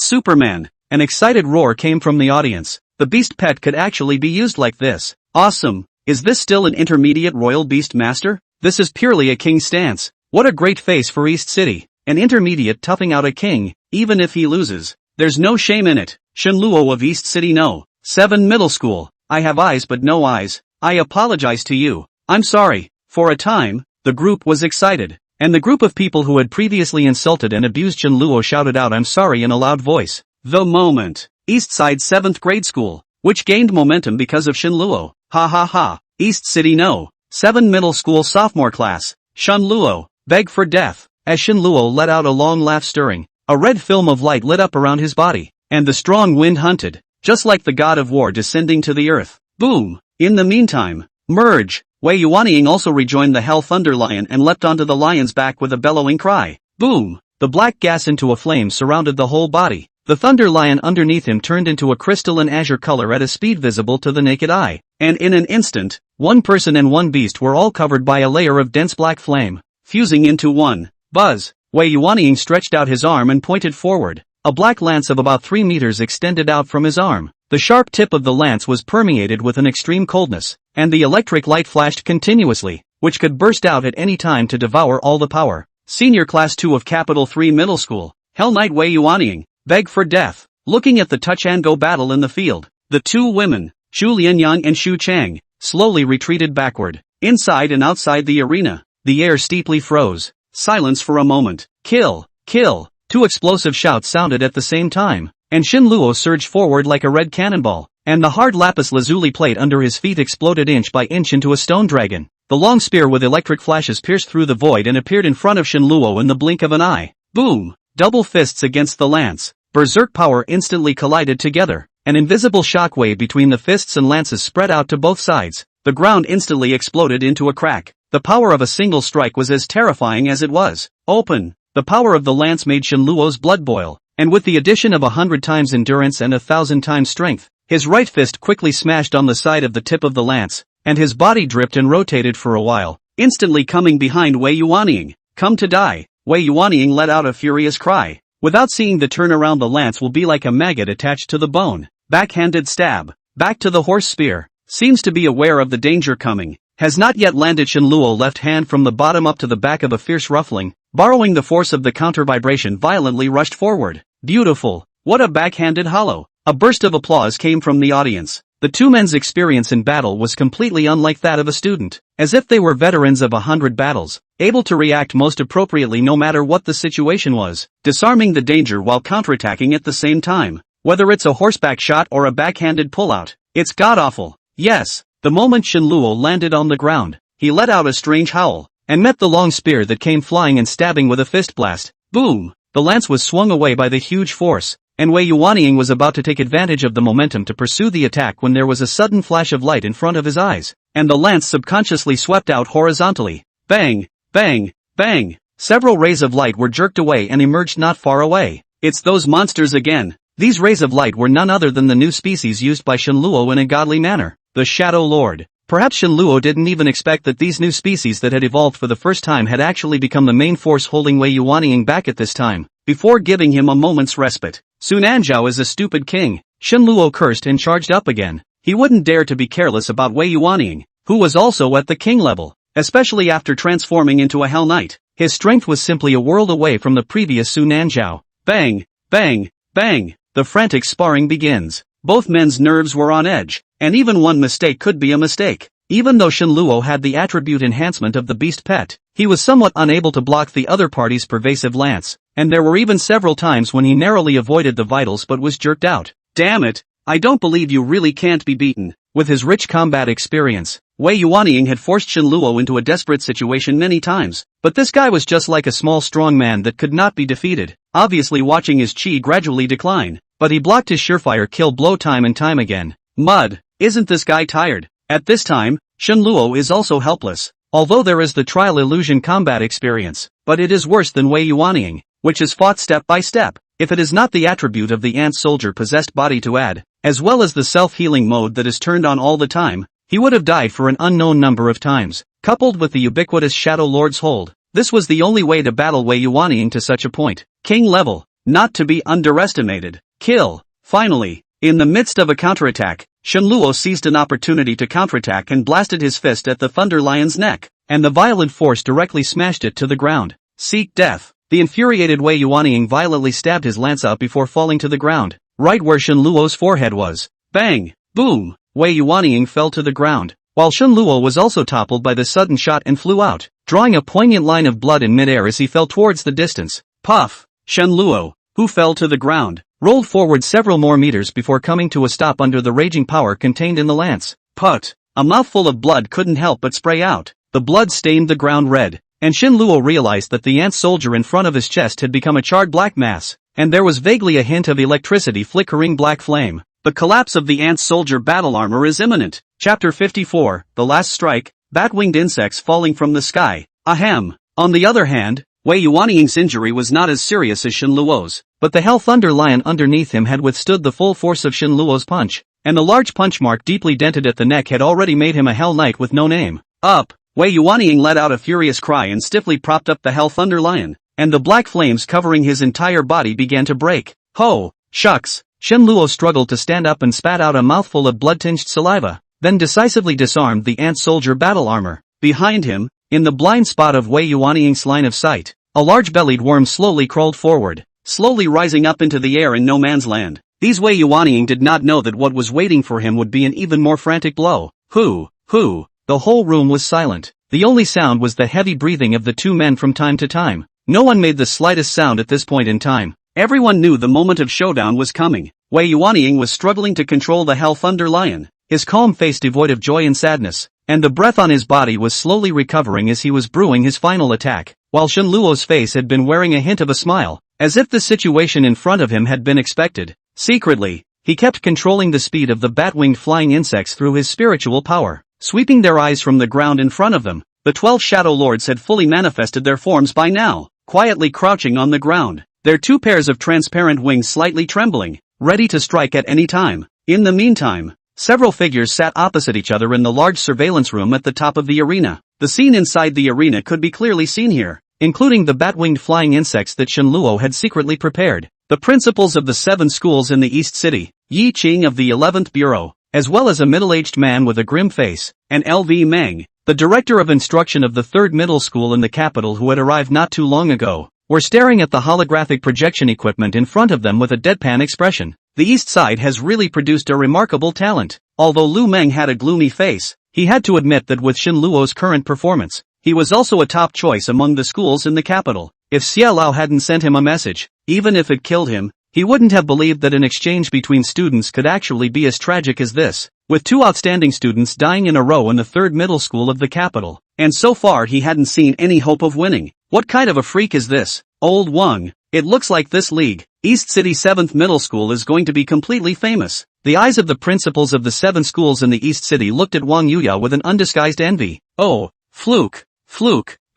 Superman. An excited roar came from the audience. the beast pet could actually be used like this. Awesome. Is this still an intermediate royal beast master? This is purely a king stance. What a great face for East City. An intermediate toughing out a king, even if he loses. There's no shame in it. Shenluo of East City no. 7 Middle School. I have eyes but no eyes. I apologize to you. I'm sorry. For a time, the group was excited. And the group of people who had previously insulted and abused Shenluo shouted out I'm sorry in a loud voice. The moment. Eastside 7th grade school, which gained momentum because of Shenluo. Ha ha ha. East City no. 7 Middle School sophomore class. Shenluo. Beg for death. As Shenluo let out a long laugh stirring, a red film of light lit up around his body, and the strong wind hunted, just like the god of war descending to the earth. Boom! In the meantime, merge! Wei Yuanying also rejoined the Hell Thunder Lion and leapt onto the lion's back with a bellowing cry. Boom! The black gas into a flame surrounded the whole body. The Thunder Lion underneath him turned into a crystal and azure color at a speed visible to the naked eye, and in an instant, one person and one beast were all covered by a layer of dense black flame, fusing into one. Buzz! Wei Yuanying stretched out his arm and pointed forward. A black lance of about 3 meters extended out from his arm. The sharp tip of the lance was permeated with an extreme coldness, and the electric light flashed continuously, which could burst out at any time to devour all the power. Senior Class 2 of Capital 3 Middle School, Hell Knight Wei Yuanying, beg for death. Looking at the touch-and-go battle in the field, the two women, Xu Lianyang and Xu Chang, slowly retreated backward. Inside and outside the arena, the air steeply froze. Silence for a moment. Kill! Kill! 2 explosive shouts sounded at the same time, and Shenluo surged forward like a red cannonball, and the hard lapis lazuli plate under his feet exploded inch by inch into a stone dragon. The long spear with electric flashes pierced through the void and appeared in front of Shenluo in the blink of an eye. Boom! Double fists against the lance. Berserk power instantly collided together. An invisible shockwave between the fists and lances spread out to both sides. The ground instantly exploded into a crack. The power of a single strike was as terrifying as it was open. The power of the lance made Shenluo's blood boil, and with the addition of 100 times endurance and 1,000 times strength, his right fist quickly smashed on the side of the tip of the lance, and his body dripped and rotated for a while, instantly coming behind Wei Yuanying. Come to die! Wei Yuanying let out a furious cry. Without seeing the turnaround, the lance will be like a maggot attached to the bone. Backhanded stab. Back to the horse spear. Seems to be aware of the danger coming. Has not yet landed. Shenluo left hand from the bottom up to the back of a fierce ruffling, borrowing the force of the counter vibration violently rushed forward. Beautiful. What a backhanded hollow. A burst of applause came from the audience. The two men's experience in battle was completely unlike that of a student, as if they were veterans of 100 battles, able to react most appropriately no matter what the situation was, disarming the danger while counterattacking at the same time. Whether it's a horseback shot or a backhanded pullout, it's god-awful. Yes. The moment Shenluo landed on the ground, he let out a strange howl, and met the long spear that came flying and stabbing with a fist blast. Boom! The lance was swung away by the huge force, and Wei Yuanying was about to take advantage of the momentum to pursue the attack when there was a sudden flash of light in front of his eyes, and the lance subconsciously swept out horizontally. Bang! Bang! Bang! Several rays of light were jerked away and emerged not far away. It's those monsters again. These rays of light were none other than the new species used by Shenluo in a godly manner. The Shadow Lord. Perhaps Shenluo didn't even expect that these new species that had evolved for the first time had actually become the main force holding Wei Yuanying back at this time, before giving him a moment's respite. Sunanzhao is a stupid king. Shenluo cursed and charged up again. He wouldn't dare to be careless about Wei Yuanying, who was also at the king level, especially after transforming into a Hell Knight. His strength was simply a world away from the previous Sunanzhao. Bang! Bang! Bang! The frantic sparring begins. Both men's nerves were on edge, and even one mistake could be a mistake. Even though Shenluo had the attribute enhancement of the beast pet, he was somewhat unable to block the other party's pervasive lance, and there were even several times when he narrowly avoided the vitals but was jerked out. Damn it! I don't believe you really can't be beaten. With his rich combat experience, Wei Yuanying had forced Shenluo into a desperate situation many times, but this guy was just like a small strong man that could not be defeated, obviously watching his chi gradually decline. But he blocked his surefire kill blow time and time again. Mud! Isn't this guy tired? At this time, Shenluo is also helpless. Although there is the trial illusion combat experience, but it is worse than Wei Yuanying, which is fought step by step. If it is not the attribute of the ant soldier possessed body to add, as well as the self-healing mode that is turned on all the time, he would have died for an unknown number of times. Coupled with the ubiquitous Shadow Lord's hold, this was the only way to battle Wei Yuanying to such a point. King level, not to be underestimated. Kill. Finally, In the midst of a counterattack, Shenluo seized an opportunity to counterattack and blasted his fist at the Thunder Lion's neck, and the violent force directly smashed it to the ground. Seek death. The infuriated Wei Yuanying violently stabbed his lance out before falling to the ground, right where Shenluo's forehead was. Bang! Boom! Wei Yuanying fell to the ground, while Shenluo was also toppled by the sudden shot and flew out, drawing a poignant line of blood in midair as he fell towards the distance. Puff! Shenluo, who fell to the ground, rolled forward several more meters before coming to a stop under the raging power contained in the lance. Put! A mouthful of blood couldn't help but spray out. The blood stained the ground red, and Shenluo realized that the ant soldier in front of his chest had become a charred black mass, and there was vaguely a hint of electricity flickering black flame. The collapse of the ant soldier battle armor is imminent. Chapter 54, The Last Strike, Bat-winged insects falling from the sky. Ahem. On the other hand, Wei Yuanying's injury was not as serious as Shenluo's, but the Hell Thunder Lion underneath him had withstood the full force of Shenluo's punch, and the large punch mark deeply dented at the neck had already made him a Hell Knight with no name. Up! Wei Yuanying let out a furious cry and stiffly propped up the Hell Thunder Lion, and the black flames covering his entire body began to break. Ho! Shucks! Shenluo struggled to stand up and spat out a mouthful of blood-tinged saliva, then decisively disarmed the ant soldier battle armor. Behind him, in the blind spot of Wei Yuanying's line of sight, a large-bellied worm slowly crawled forward, slowly rising up into the air in no man's land. These Wei Yuanying did not know that what was waiting for him would be an even more frantic blow. Hoo! The whole room was silent. The only sound was the heavy breathing of the two men from time to time. No one made the slightest sound at this point in time. Everyone knew the moment of showdown was coming. Wei Yuanying was struggling to control the Hell Thunder Lion, his calm face devoid of joy and sadness, and the breath on his body was slowly recovering as he was brewing his final attack, while Shenluo's face had been wearing a hint of a smile, as if the situation in front of him had been expected. Secretly, he kept controlling the speed of the bat-winged flying insects through his spiritual power. Sweeping their eyes from the ground in front of them, the 12 Shadow Lords had fully manifested their forms by now, quietly crouching on the ground, their two pairs of transparent wings slightly trembling, ready to strike at any time. In the meantime, several figures sat opposite each other in the large surveillance room at the top of the arena. The scene inside the arena could be clearly seen here, including the bat-winged flying insects that Shenluo had secretly prepared, the principals of the 7 schools in the East City, Yi Qing of the 11th Bureau, as well as a middle-aged man with a grim face, and L.V. Meng, the director of instruction of the 3rd middle school in the capital who had arrived not too long ago, were staring at the holographic projection equipment in front of them with a deadpan expression. The East Side has really produced a remarkable talent. Although Lu Meng had a gloomy face, he had to admit that with Shenluo's current performance, he was also a top choice among the schools in the capital. If Xia Lao hadn't sent him a message, even if it killed him, he wouldn't have believed that an exchange between students could actually be as tragic as this, with 2 outstanding students dying in a row in the 3rd middle school of the capital, and so far he hadn't seen any hope of winning. What kind of a freak is this? Old Wang. It looks like this league, East City 7th middle school, is going to be completely famous. The eyes of the principals of the 7 schools in the East City looked at Wang Yuya with an undisguised envy. Oh, fluke.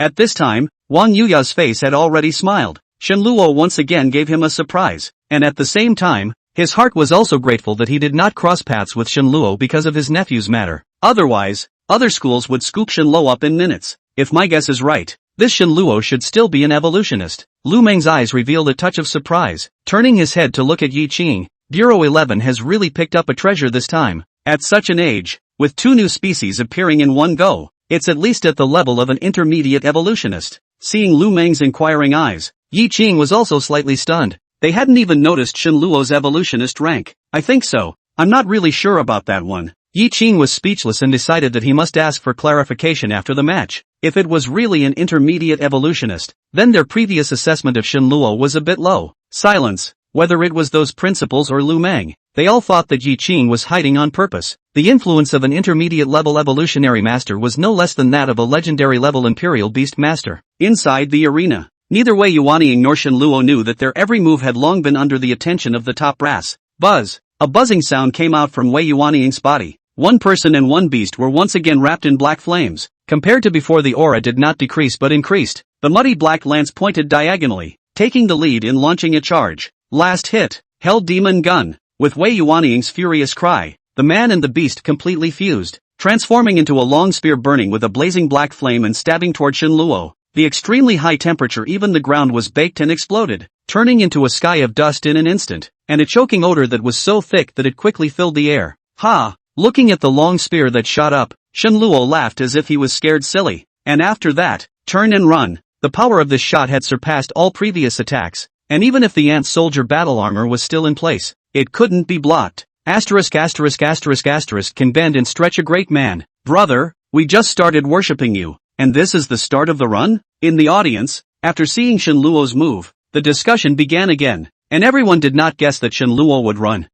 At this time, Wang Yuya's face had already smiled. Shenluo once again gave him a surprise, and at the same time, his heart was also grateful that he did not cross paths with Shenluo because of his nephew's matter. Otherwise, other schools would scoop Shenluo up in minutes. If my guess is right, this Shenluo should still be an evolutionist. Lu Meng's eyes revealed a touch of surprise, turning his head to look at Yi Qing. Bureau 11 has really picked up a treasure this time. At such an age, with 2 new species appearing in one go, it's at least at the level of an intermediate evolutionist. Seeing Lu Meng's inquiring eyes, Yi Qing was also slightly stunned. They hadn't even noticed Shenluo's evolutionist rank. I think so. I'm not really sure about that one. Yi Qing was speechless and decided that he must ask for clarification after the match. If it was really an intermediate evolutionist, then their previous assessment of Shenluo was a bit low. Silence. Whether it was those principals or Lu Meng, they all thought that Yi Qing was hiding on purpose. The influence of an intermediate-level evolutionary master was no less than that of a legendary-level imperial beast master. Inside the arena, neither Wei Yuanying nor Shenluo knew that their every move had long been under the attention of the top brass. Buzz. A buzzing sound came out from Wei Yuanying's body. One person and one beast were once again wrapped in black flames. Compared to before, the aura did not decrease but increased. The muddy black lance pointed diagonally, taking the lead in launching a charge. Last hit. Hell Demon Gun. With Wei Yuanying's furious cry, the man and the beast completely fused, transforming into a long spear burning with a blazing black flame and stabbing toward Shenluo. The extremely high temperature, even the ground was baked and exploded, turning into a sky of dust in an instant, and a choking odor that was so thick that it quickly filled the air. Ha! Looking at the long spear that shot up, Shenluo laughed as if he was scared silly. And after that, turn and run. The power of this shot had surpassed all previous attacks, and even if the ant soldier battle armor was still in place, it couldn't be blocked. Asterisk asterisk asterisk asterisk can bend and stretch a great man. Brother, we just started worshipping you, and this is the start of the run? In the audience, after seeing Shenluo's move, the discussion began again, and everyone did not guess that Shenluo would run.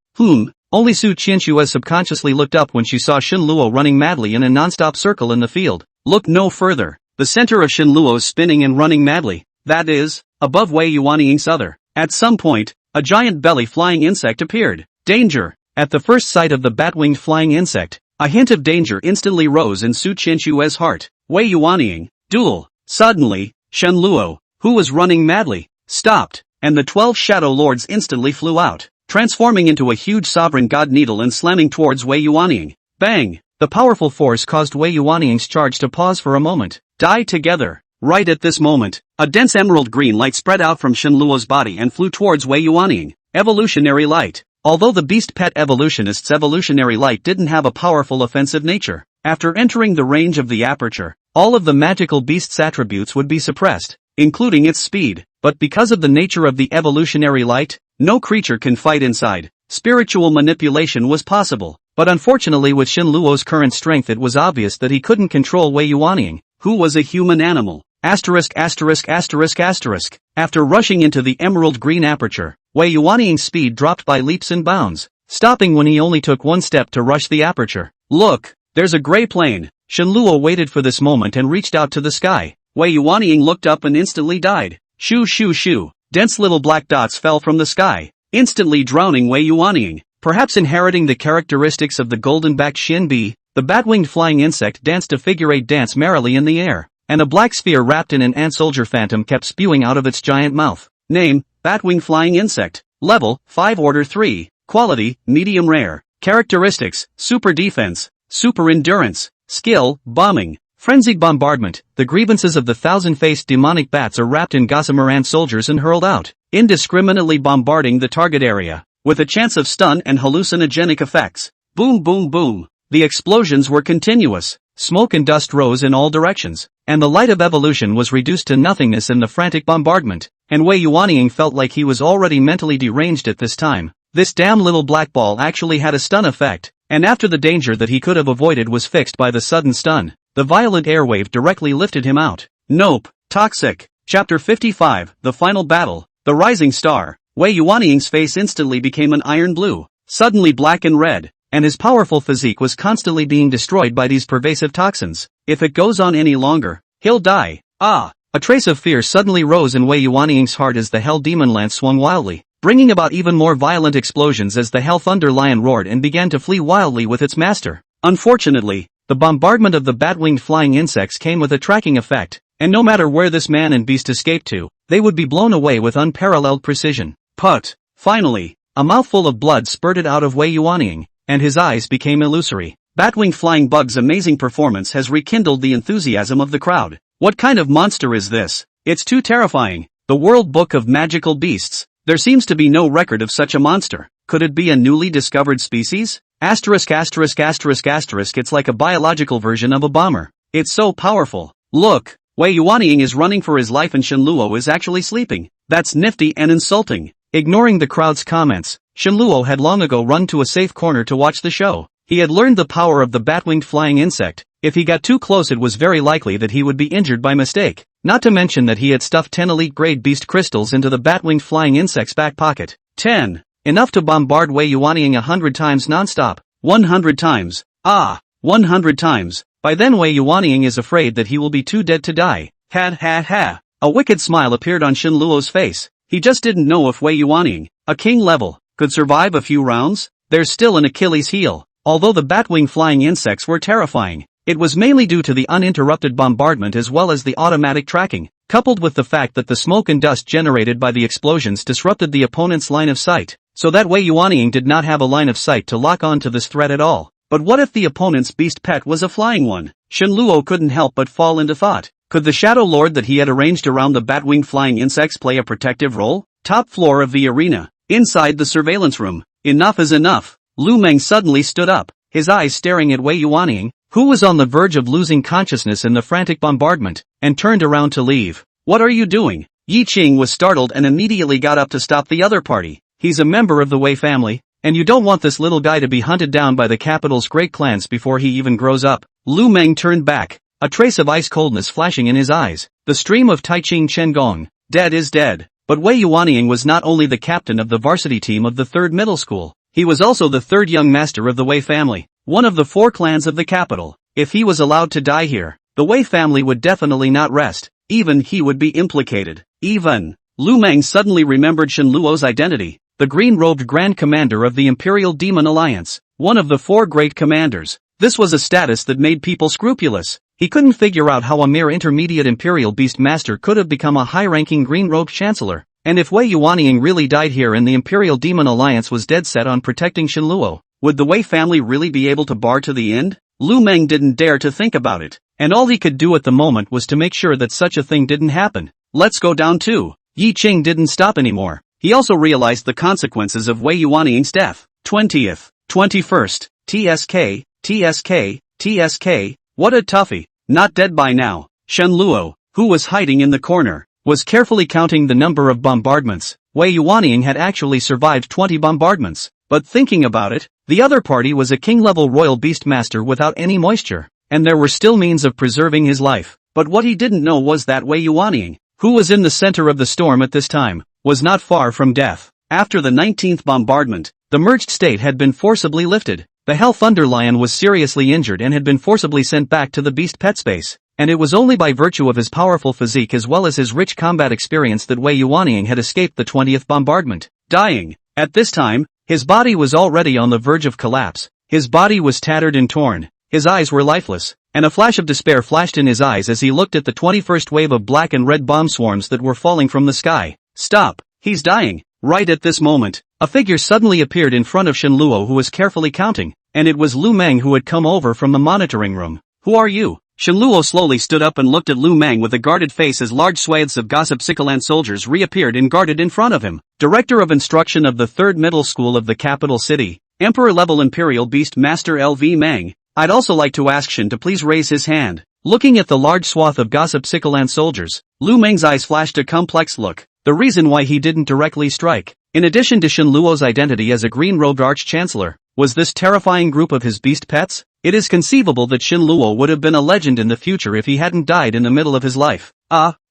Only Su Qianxue subconsciously looked up when she saw Shenluo running madly in a non-stop circle in the field. Look no further. The center of Shenluo's spinning and running madly, that is, above Wei Yuanying's other. At some point, a giant belly-flying insect appeared. Danger! At the first sight of the bat-winged flying insect, a hint of danger instantly rose in Su Qianxue's heart. Wei Yuanying, duel! Suddenly, Shenluo, who was running madly, stopped, and the 12 shadow lords instantly flew out, transforming into a huge sovereign god needle and slamming towards Wei Yuanying. Bang! The powerful force caused Wei Yuanying's charge to pause for a moment. Die together. Right at this moment, a dense emerald green light spread out from Shenluo's body and flew towards Wei Yuanying. Evolutionary light. Although the beast pet evolutionist's evolutionary light didn't have a powerful offensive nature, after entering the range of the aperture, all of the magical beast's attributes would be suppressed, including its speed. But because of the nature of the evolutionary light, no creature can fight inside. Spiritual manipulation was possible, but unfortunately with Shenluo's current strength it was obvious that he couldn't control Wei Yuanying, who was a human animal. Asterisk asterisk asterisk asterisk. After rushing into the emerald green aperture, Wei Yuanying's speed dropped by leaps and bounds, stopping when he only took one step to rush the aperture. Look, there's a gray plane. Shenluo waited for this moment and reached out to the sky. Wei Yuanying looked up and instantly died. Shoo shoo shoo. Dense little black dots fell from the sky, instantly drowning Wei Yuanying. Perhaps inheriting the characteristics of the golden-backed Xin Bi, the bat-winged flying insect danced a figure-8 dance merrily in the air, and a black sphere wrapped in an ant soldier phantom kept spewing out of its giant mouth. Name, bat-winged flying insect. Level, 5 Order 3. Quality, medium rare. Characteristics, super defense, super endurance. Skill, bombing. Frenzied bombardment. The grievances of the thousand-faced demonic bats are wrapped in gossamer ant soldiers and hurled out, indiscriminately bombarding the target area, with a chance of stun and hallucinogenic effects. Boom boom boom. The explosions were continuous. Smoke and dust rose in all directions, and the light of evolution was reduced to nothingness in the frantic bombardment, and Wei Yuanying felt like he was already mentally deranged at this time. This damn little black ball actually had a stun effect, and after the danger that he could have avoided was fixed by the sudden stun, the violent airwave directly lifted him out. Nope. Toxic. Chapter 55, The Final Battle, The Rising Star. Wei Yuanying's face instantly became an iron blue, suddenly black and red, and his powerful physique was constantly being destroyed by these pervasive toxins. If it goes on any longer, he'll die. Ah! A trace of fear suddenly rose in Wei Yuanying's heart as the Hell Demon Lance swung wildly, bringing about even more violent explosions as the Hell Thunder Lion roared and began to flee wildly with its master. Unfortunately, the bombardment of the bat-winged flying insects came with a tracking effect, and no matter where this man and beast escaped to, they would be blown away with unparalleled precision. Put! Finally, a mouthful of blood spurted out of Wei Yuanying, and his eyes became illusory. Bat-winged flying bug's amazing performance has rekindled the enthusiasm of the crowd. What kind of monster is this? It's too terrifying. The World Book of Magical Beasts. There seems to be no record of such a monster. Could it be a newly discovered species? Asterisk asterisk asterisk asterisk. It's like a biological version of a bomber. It's so powerful. Look, Wei Yuanying is running for his life and Shenluo is actually sleeping. That's nifty and insulting. Ignoring the crowd's comments, Shenluo had long ago run to a safe corner to watch the show. He had learned the power of the bat-winged flying insect. If he got too close it was very likely that he would be injured by mistake. Not to mention that he had stuffed 10 elite-grade beast crystals into the bat-winged flying insect's back pocket. 10. Enough to bombard Wei Yuanying 100 times non-stop. 100 times. 100 times. By then Wei Yuanying is afraid that he will be too dead to die. Ha. A wicked smile appeared on Shenluo's face. He just didn't know if Wei Yuanying, a king level, could survive a few rounds. There's still an Achilles heel. Although the bat-wing flying insects were terrifying, it was mainly due to the uninterrupted bombardment as well as the automatic tracking, coupled with the fact that the smoke and dust generated by the explosions disrupted the opponent's line of sight, so that Wei Yuanying did not have a line of sight to lock on to this threat at all. But what if the opponent's beast pet was a flying one? Shenluo couldn't help but fall into thought. Could the Shadow Lord that he had arranged around the bat-winged flying insects play a protective role? Top floor of the arena. Inside the surveillance room. Enough is enough. Lu Meng suddenly stood up, his eyes staring at Wei Yuanying, who was on the verge of losing consciousness in the frantic bombardment, and turned around to leave. What are you doing? Yi Qing was startled and immediately got up to stop the other party. He's a member of the Wei family, and you don't want this little guy to be hunted down by the capital's great clans before he even grows up. Lu Meng turned back, a trace of ice coldness flashing in his eyes. The stream of Taiching Chengong, dead is dead. But Wei Yuanying was not only the captain of the varsity team of the 3rd middle school, he was also the 3rd young master of the Wei family, one of the 4 clans of the capital. If he was allowed to die here, the Wei family would definitely not rest, even he would be implicated. Lu Meng suddenly remembered Shen Luo's identity, the green-robed Grand Commander of the Imperial Demon Alliance, one of the 4 great commanders. This was a status that made people scrupulous. He couldn't figure out how a mere intermediate Imperial Beast Master could have become a high-ranking green-robed Chancellor, and if Wei Yuanying really died here and the Imperial Demon Alliance was dead set on protecting Shen Luo, would the Wei family really be able to bar to the end? Lu Meng didn't dare to think about it, and all he could do at the moment was to make sure that such a thing didn't happen. Let's go down too. Yi Qing didn't stop anymore. He also realized the consequences of Wei Yuanying's death. 20th, 21st, TSK, TSK, TSK, what a toughie, not dead by now. Shen Luo, who was hiding in the corner, was carefully counting the number of bombardments. Wei Yuanying had actually survived 20 bombardments, but thinking about it, the other party was a king-level royal beast master without any moisture, and there were still means of preserving his life. But what he didn't know was that Wei Yuanying, who was in the center of the storm at this time, was not far from death. After the 19th bombardment, the merged state had been forcibly lifted. The Hell Thunder Lion was seriously injured and had been forcibly sent back to the beast pet space, and it was only by virtue of his powerful physique as well as his rich combat experience that Wei Yuanying had escaped the 20th bombardment. Dying. At this time, his body was already on the verge of collapse. His body was tattered and torn, his eyes were lifeless, and a flash of despair flashed in his eyes as he looked at the 21st wave of black and red bomb swarms that were falling from the sky. Stop, he's dying. Right at this moment, a figure suddenly appeared in front of Shen Luo who was carefully counting, and it was Lu Meng who had come over from the monitoring room. Who are you? Shen Luo slowly stood up and looked at Lu Meng with a guarded face as large swathes of gossip Sikalan soldiers reappeared and guarded in front of him. Director of Instruction of the 3rd Middle School of the capital city, Emperor-level Imperial Beast Master LV Meng. I'd also like to ask Shen to please raise his hand. Looking at the large swath of gossip Sikalan soldiers, Lu Meng's eyes flashed a complex look. The reason why he didn't directly strike, in addition to Shen Luo's identity as a green-robed arch-chancellor, was this terrifying group of his beast pets. It is conceivable that Shen Luo would have been a legend in the future if he hadn't died in the middle of his life.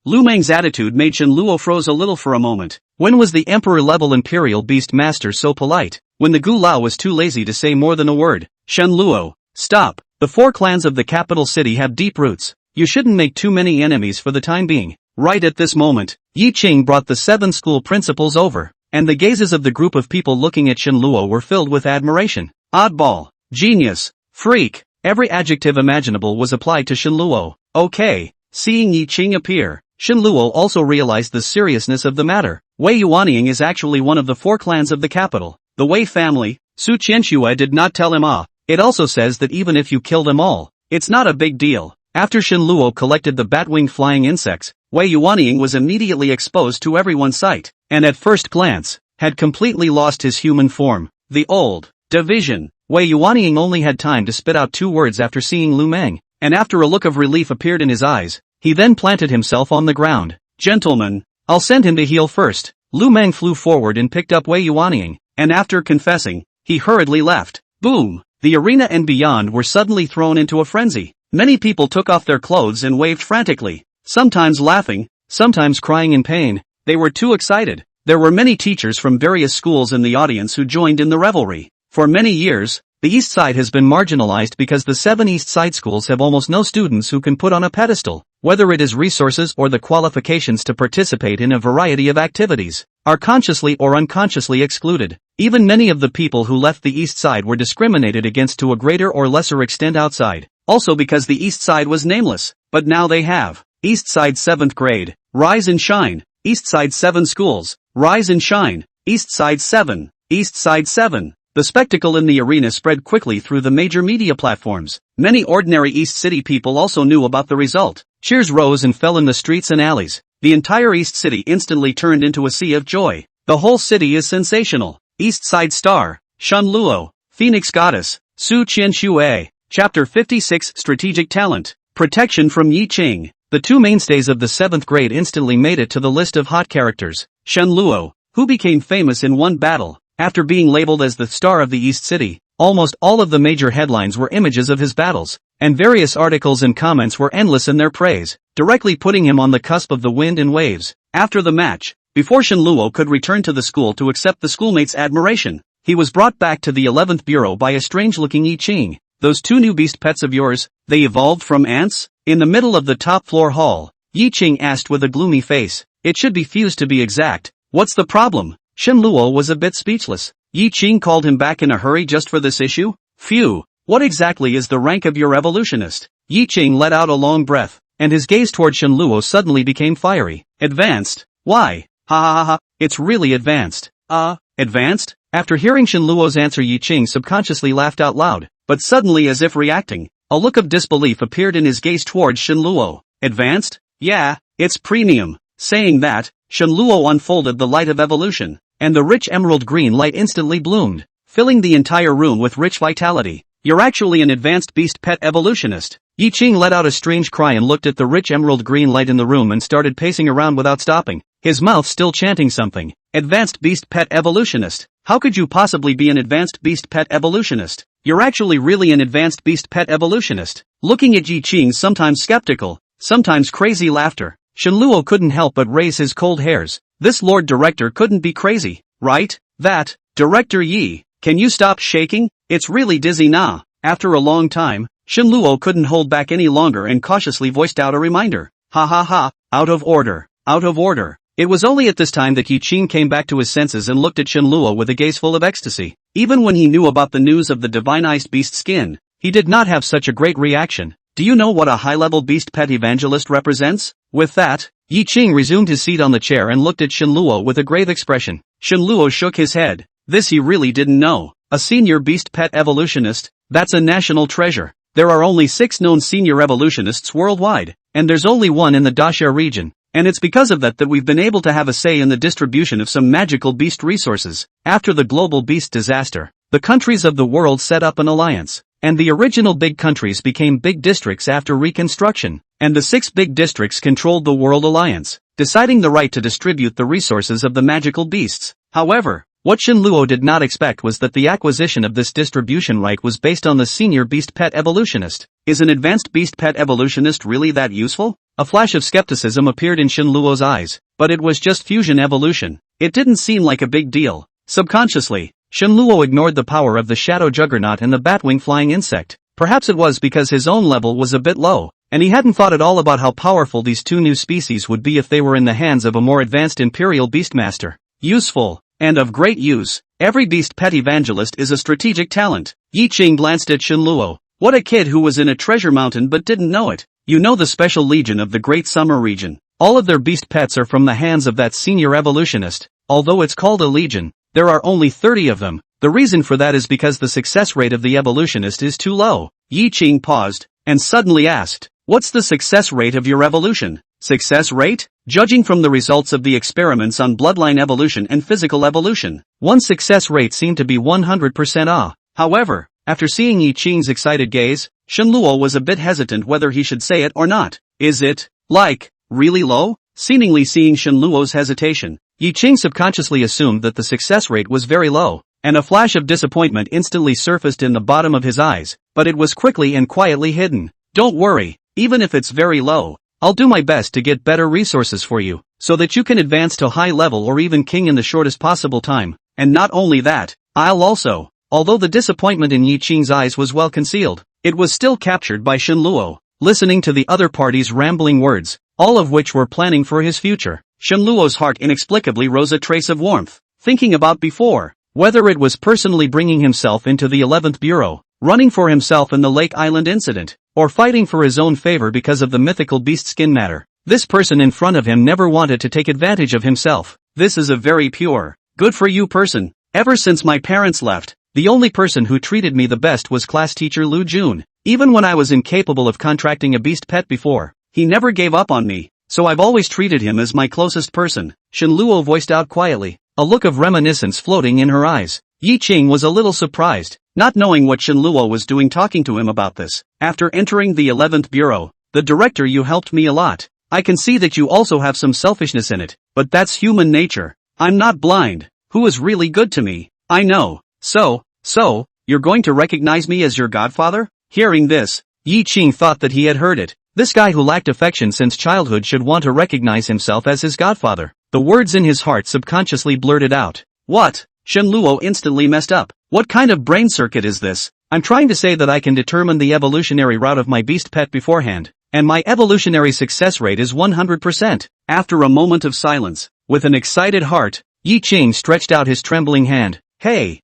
Lu Meng's attitude made Shen Luo froze a little for a moment. When was the Emperor-level Imperial Beast Master so polite? When the Gu Lao was too lazy to say more than a word. Shen Luo, stop. The 4 clans of the capital city have deep roots. You shouldn't make too many enemies for the time being. Right at this moment, Yi Qing brought the 7 school principals over, and the gazes of the group of people looking at Shen Luo were filled with admiration. Oddball, genius, freak, every adjective imaginable was applied to Shen Luo. Okay. Seeing Yi Qing appear, Shen Luo also realized the seriousness of the matter. Wei Yuanying is actually one of the 4 clans of the capital. The Wei family. Su Qianxue did not tell him. It also says that even if you kill them all, it's not a big deal. After Shen Luo collected the bat-winged flying insects, Wei Yuanying was immediately exposed to everyone's sight, and at first glance, had completely lost his human form. The old division. Wei Yuanying only had time to spit out 2 words after seeing Lu Meng, and after a look of relief appeared in his eyes, he then planted himself on the ground. Gentlemen, I'll send him to heal first. Lu Meng flew forward and picked up Wei Yuanying, and after confessing, he hurriedly left. Boom! The arena and beyond were suddenly thrown into a frenzy. Many people took off their clothes and waved frantically, sometimes laughing, sometimes crying in pain. They were too excited. There were many teachers from various schools in the audience who joined in the revelry. For many years, the East Side has been marginalized because the 7 East Side schools have almost no students who can put on a pedestal, whether it is resources or the qualifications to participate in a variety of activities, are consciously or unconsciously excluded. Even many of the people who left the East Side were discriminated against to a greater or lesser extent outside, also because the East Side was nameless, but now they have. East Side 7th grade, rise and shine. East Side 7 schools, rise and shine. East Side 7, East Side 7. The spectacle in the arena spread quickly through the major media platforms. Many ordinary East City people also knew about the result. Cheers rose and fell in the streets and alleys. The entire East City instantly turned into a sea of joy. The whole city is sensational. East Side Star, Shun Luo, Phoenix Goddess, Su Qian Shui. Chapter 56 Strategic Talent. Protection from Yi Qing. The two mainstays of the 7th grade instantly made it to the list of hot characters. Shun Luo, who became famous in one battle, after being labeled as the star of the East City. Almost all of the major headlines were images of his battles, and various articles and comments were endless in their praise, directly putting him on the cusp of the wind and waves. After the match, before Shun Luo could return to the school to accept the schoolmates' admiration, he was brought back to the 11th bureau by a strange-looking Yi Qing. Those two new beast pets of yours, they evolved from ants? In the middle of the top floor hall, Yi Qing asked with a gloomy face. It should be fused to be exact. What's the problem? Shun Luo was a bit speechless. Yi Qing called him back in a hurry just for this issue? Phew, what exactly is the rank of your evolutionist? Yi Qing let out a long breath, and his gaze toward Shun Luo suddenly became fiery. Advanced? Why? Ha ha ha ha, it's really advanced. Advanced? After hearing Shun Luo's answer, Yi Qing subconsciously laughed out loud, but suddenly, as if reacting, a look of disbelief appeared in his gaze towards Shun Luo. Advanced? Yeah, it's premium. Saying that, Shun Luo unfolded the light of evolution, and the rich emerald green light instantly bloomed, filling the entire room with rich vitality. You're actually an advanced beast pet evolutionist. Yi Qing let out a strange cry and looked at the rich emerald green light in the room and started pacing around without stopping, his mouth still chanting something. Advanced beast pet evolutionist. How could you possibly be an advanced beast pet evolutionist? You're actually really an advanced beast pet evolutionist. Looking at Yi Qing's sometimes skeptical, sometimes crazy laughter, Shun Luo couldn't help but raise his cold hairs. This Lord Director couldn't be crazy, right? That, Director Yi, can you stop shaking? It's really dizzy nah. After a long time, Shun Luo couldn't hold back any longer and cautiously voiced out a reminder. Ha ha ha, out of order, out of order. It was only at this time that Yi Qing came back to his senses and looked at Shun Luo with a gaze full of ecstasy. Even when he knew about the news of the divinized beast skin, he did not have such a great reaction. Do you know what a high-level beast pet evangelist represents? With that, Yi Qing resumed his seat on the chair and looked at Shun Luo with a grave expression. Shun Luo shook his head. This he really didn't know. A senior beast pet evolutionist? That's a national treasure. There are only 6 known senior evolutionists worldwide, and there's only one in the Daxia region. And it's because of that we've been able to have a say in the distribution of some magical beast resources. After the global beast disaster, the countries of the world set up an alliance, and the original big countries became big districts after reconstruction, and the 6 big districts controlled the world alliance, deciding the right to distribute the resources of the magical beasts. However, what Shun Luo did not expect was that the acquisition of this distribution right was based on the senior beast pet evolutionist. Is an advanced beast pet evolutionist really that useful? A flash of skepticism appeared in Shun Luo's eyes, but it was just fusion evolution. It didn't seem like a big deal. Subconsciously, Shun Luo ignored the power of the shadow juggernaut and the batwing flying insect. Perhaps it was because his own level was a bit low, and he hadn't thought at all about how powerful these two new species would be if they were in the hands of a more advanced imperial beastmaster. Useful, and of great use. Every beast pet evangelist is a strategic talent. Yi Qing glanced at Shun Luo. What a kid who was in a treasure mountain but didn't know it. You know the special legion of the Great Summer region. All of their beast pets are from the hands of that senior evolutionist. Although it's called a legion, there are only 30 of them. The reason for that is because the success rate of the evolutionist is too low. Yi Qing paused, and suddenly asked, what's the success rate of your evolution? Success rate? Judging from the results of the experiments on bloodline evolution and physical evolution, one's success rate seemed to be 100%. However, after seeing Yi Qing's excited gaze, Shun Luo was a bit hesitant whether he should say it or not. Is it, like, really low? Seemingly seeing Shun Luo's hesitation, Yi Qing subconsciously assumed that the success rate was very low, and a flash of disappointment instantly surfaced in the bottom of his eyes, but it was quickly and quietly hidden. Don't worry, even if it's very low, I'll do my best to get better resources for you, so that you can advance to high level or even king in the shortest possible time. And not only that, I'll also. Although the disappointment in Yi Qing's eyes was well concealed, it was still captured by Shun Luo, listening to the other party's rambling words, all of which were planning for his future. Shun Luo's heart inexplicably rose a trace of warmth, thinking about before, whether it was personally bringing himself into the 11th Bureau, running for himself in the Lake Island incident, or fighting for his own favor because of the mythical beast skin matter. This person in front of him never wanted to take advantage of himself. This is a very pure, good for you person. Ever since my parents left, The only person who treated me the best was class teacher Lu Jun. Even when I was incapable of contracting a beast pet before, he never gave up on me, so I've always treated him as my closest person, Shenluo voiced out quietly, a look of reminiscence floating in her eyes. Yi Qing was a little surprised, not knowing what Shenluo was doing talking to him about this. After entering the 11th bureau, the director, you helped me a lot. I can see that you also have some selfishness in it, but that's human nature. I'm not blind. Who is really good to me? I know. So, you're going to recognize me as your godfather? Hearing this, Yi Qing thought that he had heard it. This guy who lacked affection since childhood should want to recognize himself as his godfather. The words in his heart subconsciously blurted out. What? Shenluo instantly messed up. What kind of brain circuit is this? I'm trying to say that I can determine the evolutionary route of my beast pet beforehand, and my evolutionary success rate is 100%. After a moment of silence, with an excited heart, Yi Qing stretched out his trembling hand. Hey,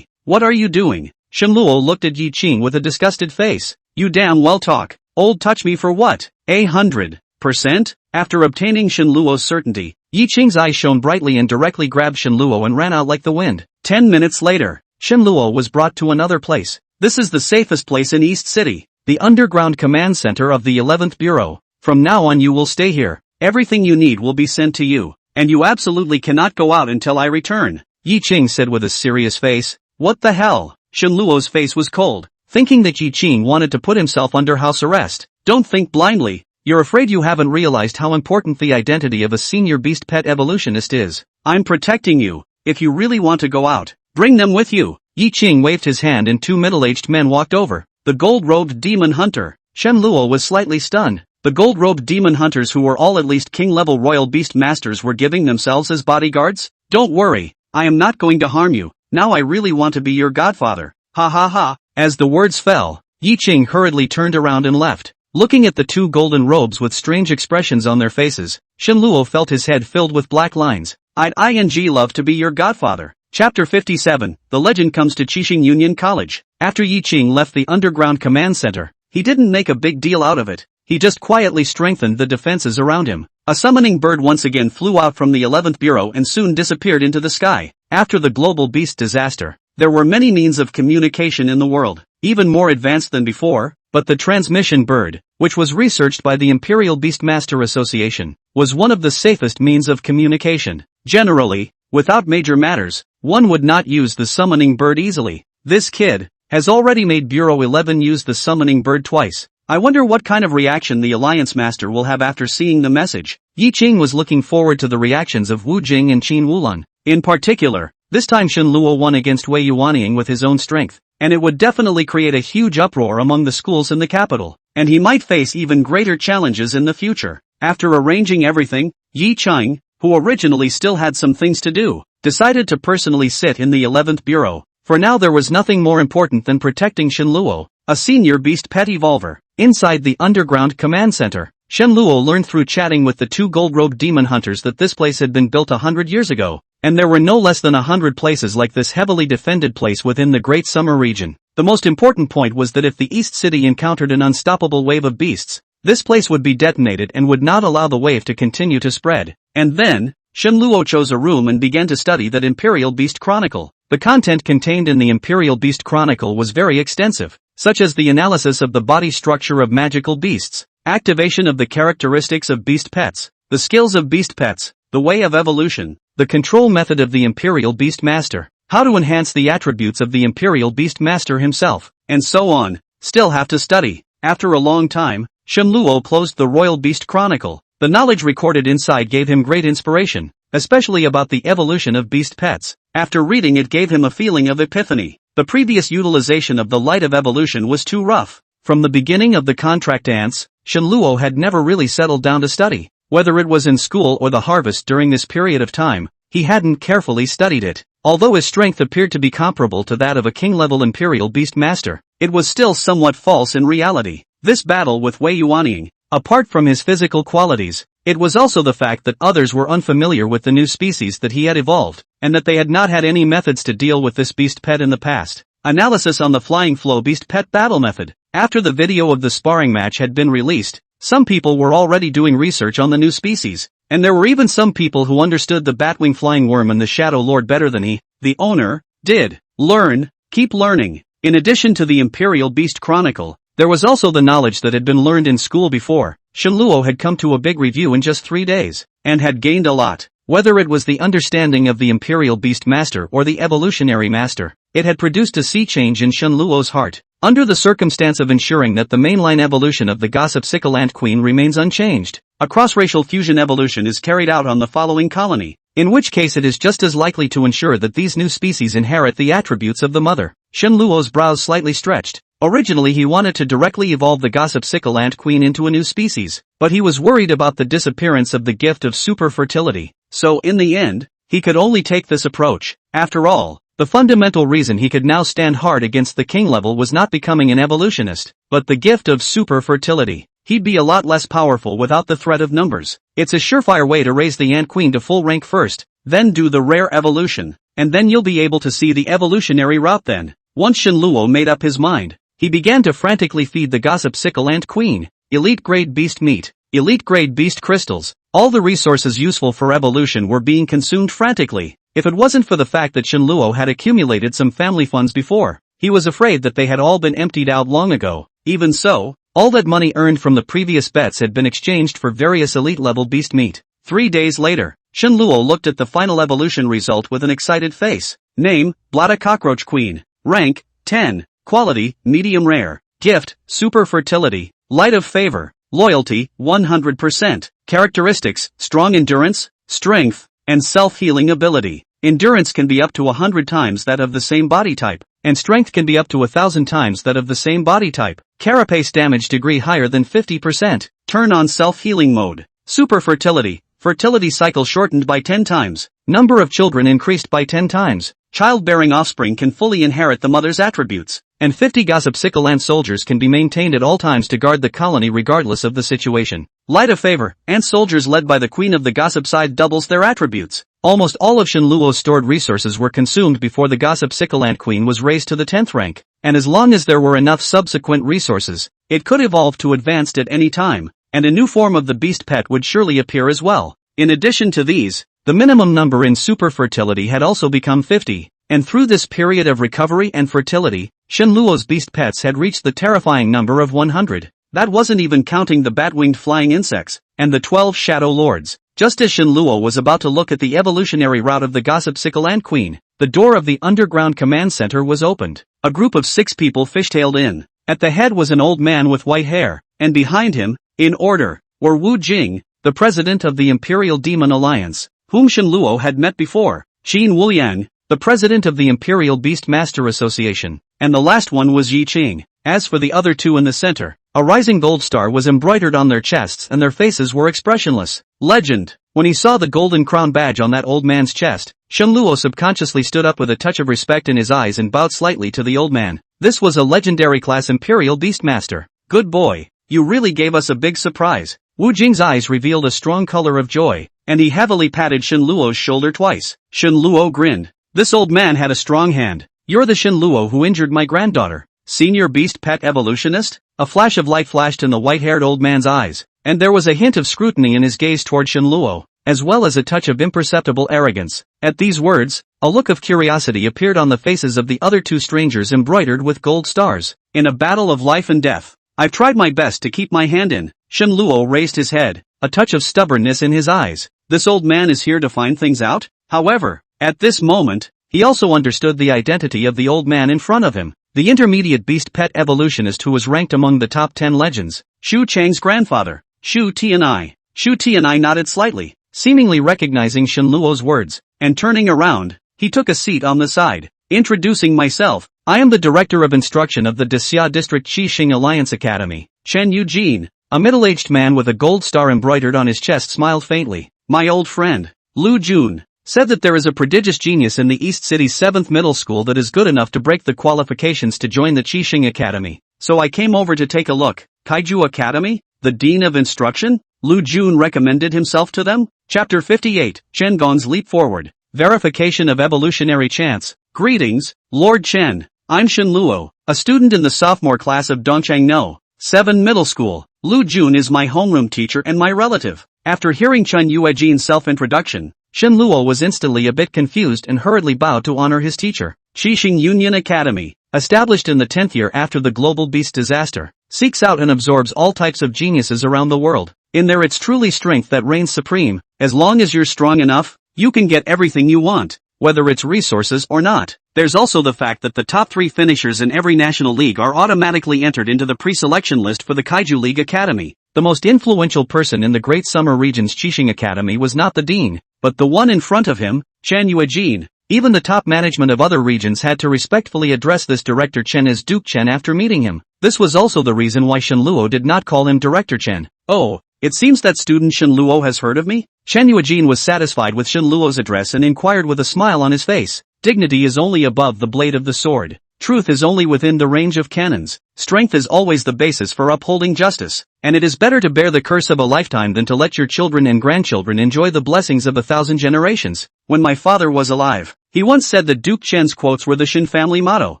what are you doing? Shenluo looked at Yi Qing with a disgusted face. You damn well talk. Old touch me for what? 100%? After obtaining Shenluo's certainty, Yi Qing's eyes shone brightly and directly grabbed Shenluo and ran out like the wind. 10 minutes later, Shenluo was brought to another place. This is the safest place in East City, the underground command center of the 11th Bureau. From now on you will stay here. Everything you need will be sent to you, and you absolutely cannot go out until I return, Yi Qing said with a serious face. What the hell? Shenluo's face was cold, thinking that Yi Qing wanted to put himself under house arrest. Don't think blindly. You're afraid you haven't realized how important the identity of a senior beast pet evolutionist is. I'm protecting you. If you really want to go out, bring them with you. Yi Qing waved his hand and two middle-aged men walked over. The gold-robed demon hunter. Shenluo was slightly stunned. The gold-robed demon hunters, who were all at least king-level royal beast masters, were giving themselves as bodyguards? Don't worry, I am not going to harm you. Now I really want to be your godfather. Ha ha ha. As the words fell, Yi Qing hurriedly turned around and left. Looking at the two golden robes with strange expressions on their faces, Shenluo felt his head filled with black lines. I'd love to be your godfather. Chapter 57, The Legend Comes to Qixing Union College. After Yi Qing left the underground command center, he didn't make a big deal out of it. He just quietly strengthened the defenses around him. A summoning bird once again flew out from the 11th Bureau and soon disappeared into the sky. After the global beast disaster, there were many means of communication in the world, even more advanced than before, but the transmission bird, which was researched by the Imperial Beastmaster Association, was one of the safest means of communication. Generally, without major matters, one would not use the summoning bird easily. This kid has already made Bureau 11 use the summoning bird twice. I wonder what kind of reaction the Alliance Master will have after seeing the message. Yi Qing was looking forward to the reactions of Wu Jing and Qin Wulan. In particular, this time Shenluo won against Wei Yuanying with his own strength, and it would definitely create a huge uproar among the schools in the capital, and he might face even greater challenges in the future. After arranging everything, Yi Qing, who originally still had some things to do, decided to personally sit in the 11th Bureau. For now there was nothing more important than protecting Shenluo, a senior beast pet evolver. Inside the underground command center, Shenluo learned through chatting with the two gold-robed demon hunters that this place had been built 100 years ago, and there were no less than 100 places like this heavily defended place within the Great Summer region. The most important point was that if the East City encountered an unstoppable wave of beasts, this place would be detonated and would not allow the wave to continue to spread. And then, Shenluo chose a room and began to study that Imperial Beast Chronicle. The content contained in the Imperial Beast Chronicle was very extensive, such as the analysis of the body structure of magical beasts, activation of the characteristics of beast pets, the skills of beast pets, the way of evolution, the control method of the Imperial Beast Master, how to enhance the attributes of the Imperial Beast Master himself, and so on. Still have to study. After a long time, Shenluo closed the Royal Beast Chronicle. The knowledge recorded inside gave him great inspiration, especially about the evolution of beast pets. After reading it gave him a feeling of epiphany. The previous utilization of the light of evolution was too rough. From the beginning of the contract ants, Shenluo had never really settled down to study. Whether it was in school or the harvest during this period of time, he hadn't carefully studied it. Although his strength appeared to be comparable to that of a king-level Imperial Beast Master, it was still somewhat false in reality. This battle with Wei Yuanying, apart from his physical qualities, it was also the fact that others were unfamiliar with the new species that he had evolved, and that they had not had any methods to deal with this beast pet in the past. Analysis on the Flying Flow Beast Pet Battle Method. After the video of the sparring match had been released, some people were already doing research on the new species, and there were even some people who understood the Batwing Flying Worm and the Shadow Lord better than he, the owner, did. Learn, keep learning. In addition to the Imperial Beast Chronicle, there was also the knowledge that had been learned in school before. Shenluo had come to a big review in just 3 days, and had gained a lot. Whether it was the understanding of the Imperial Beast Master or the Evolutionary Master, it had produced a sea change in Shenluo's heart. Under the circumstance of ensuring that the mainline evolution of the gossip sickle ant queen remains unchanged, a cross-racial fusion evolution is carried out on the following colony, in which case it is just as likely to ensure that these new species inherit the attributes of the mother. Shenluo's brows slightly stretched. Originally he wanted to directly evolve the gossip sickle ant queen into a new species, but he was worried about the disappearance of the gift of super fertility. So in the end, he could only take this approach. After all, the fundamental reason he could now stand hard against the king level was not becoming an evolutionist, but the gift of super fertility. He'd be a lot less powerful without the threat of numbers. It's a surefire way to raise the ant queen to full rank first, then do the rare evolution, and then you'll be able to see the evolutionary route then. Once Shenluo made up his mind, he began to frantically feed the gossip sickle ant queen elite grade beast meat, elite grade beast crystals. All the resources useful for evolution were being consumed frantically. If it wasn't for the fact that Shenluo had accumulated some family funds before, he was afraid that they had all been emptied out long ago. Even so, all that money earned from the previous bets had been exchanged for various elite-level beast meat. 3 days later, Shenluo looked at the final evolution result with an excited face. Name, Blotta Cockroach Queen. Rank, 10. Quality, medium rare. Gift, super fertility. Light of favor. Loyalty, 100%. Characteristics, strong endurance, strength, and self-healing ability. Endurance can be up to 100 times that of the same body type, and strength can be up to 1,000 times that of the same body type. Carapace damage degree higher than 50%. Turn on self-healing mode. Super fertility. Fertility cycle shortened by 10 times. Number of children increased by 10 times. Childbearing offspring can fully inherit the mother's attributes, and 50 gossip sickle ant soldiers can be maintained at all times to guard the colony regardless of the situation. Light of favor. Ant soldiers led by the queen of the gossip side doubles their attributes. Almost all of Shenluo's stored resources were consumed before the gossip sickle ant queen was raised to the 10th rank, and as long as there were enough subsequent resources, it could evolve to advanced at any time, and a new form of the beast pet would surely appear as well. In addition to these, the minimum number in super fertility had also become 50, and through this period of recovery and fertility, Shenluo's beast pets had reached the terrifying number of 100. That wasn't even counting the bat-winged flying insects, and the 12 shadow lords. Just as Shenluo was about to look at the evolutionary route of the gossip sickle ant queen, the door of the underground command center was opened. A group of 6 people fishtailed in. At the head was an old man with white hair, and behind him, in order, were Wu Jing, the president of the Imperial Demon Alliance, whom Shenluo had met before, Qin Wuliang, the president of the Imperial Beast Master Association, and the last one was Yi Qing. As for the other 2 in the center, a rising gold star was embroidered on their chests and their faces were expressionless. Legend. When he saw the golden crown badge on that old man's chest, Shenluo subconsciously stood up with a touch of respect in his eyes and bowed slightly to the old man. This was a legendary class Imperial Beastmaster. Good boy, you really gave us a big surprise. Wu Jing's eyes revealed a strong color of joy, and he heavily patted Shenluo's shoulder twice. Shenluo grinned. This old man had a strong hand. You're the Shenluo who injured my granddaughter. Senior beast pet evolutionist? A flash of light flashed in the white-haired old man's eyes, and there was a hint of scrutiny in his gaze toward Shenluo, as well as a touch of imperceptible arrogance. At these words, a look of curiosity appeared on the faces of the other 2 strangers embroidered with gold stars. In a battle of life and death, I've tried my best to keep my hand in. Shenluo raised his head, a touch of stubbornness in his eyes. This old man is here to find things out? However, at this moment, he also understood the identity of the old man in front of him. The intermediate beast pet evolutionist who was ranked among the top 10 legends. Shu Chang's grandfather. Shu Tianai. Shu Tianai nodded slightly, seemingly recognizing Shenluo's words, and turning around, he took a seat on the side. Introducing myself, I am the director of instruction of the Desia District Qixing Alliance Academy. Chen Eugene, a middle-aged man with a gold star embroidered on his chest, smiled faintly. My old friend, Lu Jun, said that there is a prodigious genius in the East City's 7th middle school that is good enough to break the qualifications to join the Qixing Academy. So I came over to take a look. Kaiju Academy? The Dean of Instruction? Lu Jun recommended himself to them? Chapter 58, Chen Gong's Leap Forward. Verification of Evolutionary Chance. Greetings, Lord Chen. I'm Shenluo, a student in the sophomore class of Dongchang No 7 Middle School. Lu Jun is my homeroom teacher and my relative. After hearing Chen Yuejian's self-introduction, Shenluo was instantly a bit confused and hurriedly bowed to honor his teacher. Qixing Union Academy, established in the 10th year after the global beast disaster, seeks out and absorbs all types of geniuses around the world. In there it's truly strength that reigns supreme. As long as you're strong enough, you can get everything you want, whether it's resources or not. There's also the fact that the top 3 finishers in every national league are automatically entered into the pre-selection list for the Kaiju League Academy. The most influential person in the Great Summer Region's Qixing Academy was not the dean, but the one in front of him, Chen Yuejin. Even the top management of other regions had to respectfully address this Director Chen as Duke Chen after meeting him. This was also the reason why Shenluo did not call him Director Chen. Oh, it seems that student Shenluo has heard of me? Chen Yuejin was satisfied with Shenluo's address and inquired with a smile on his face. Dignity is only above the blade of the sword. Truth is only within the range of cannons. Strength is always the basis for upholding justice. And it is better to bear the curse of a lifetime than to let your children and grandchildren enjoy the blessings of 1,000 generations. When my father was alive, he once said that Duke Chen's quotes were the Shen family motto.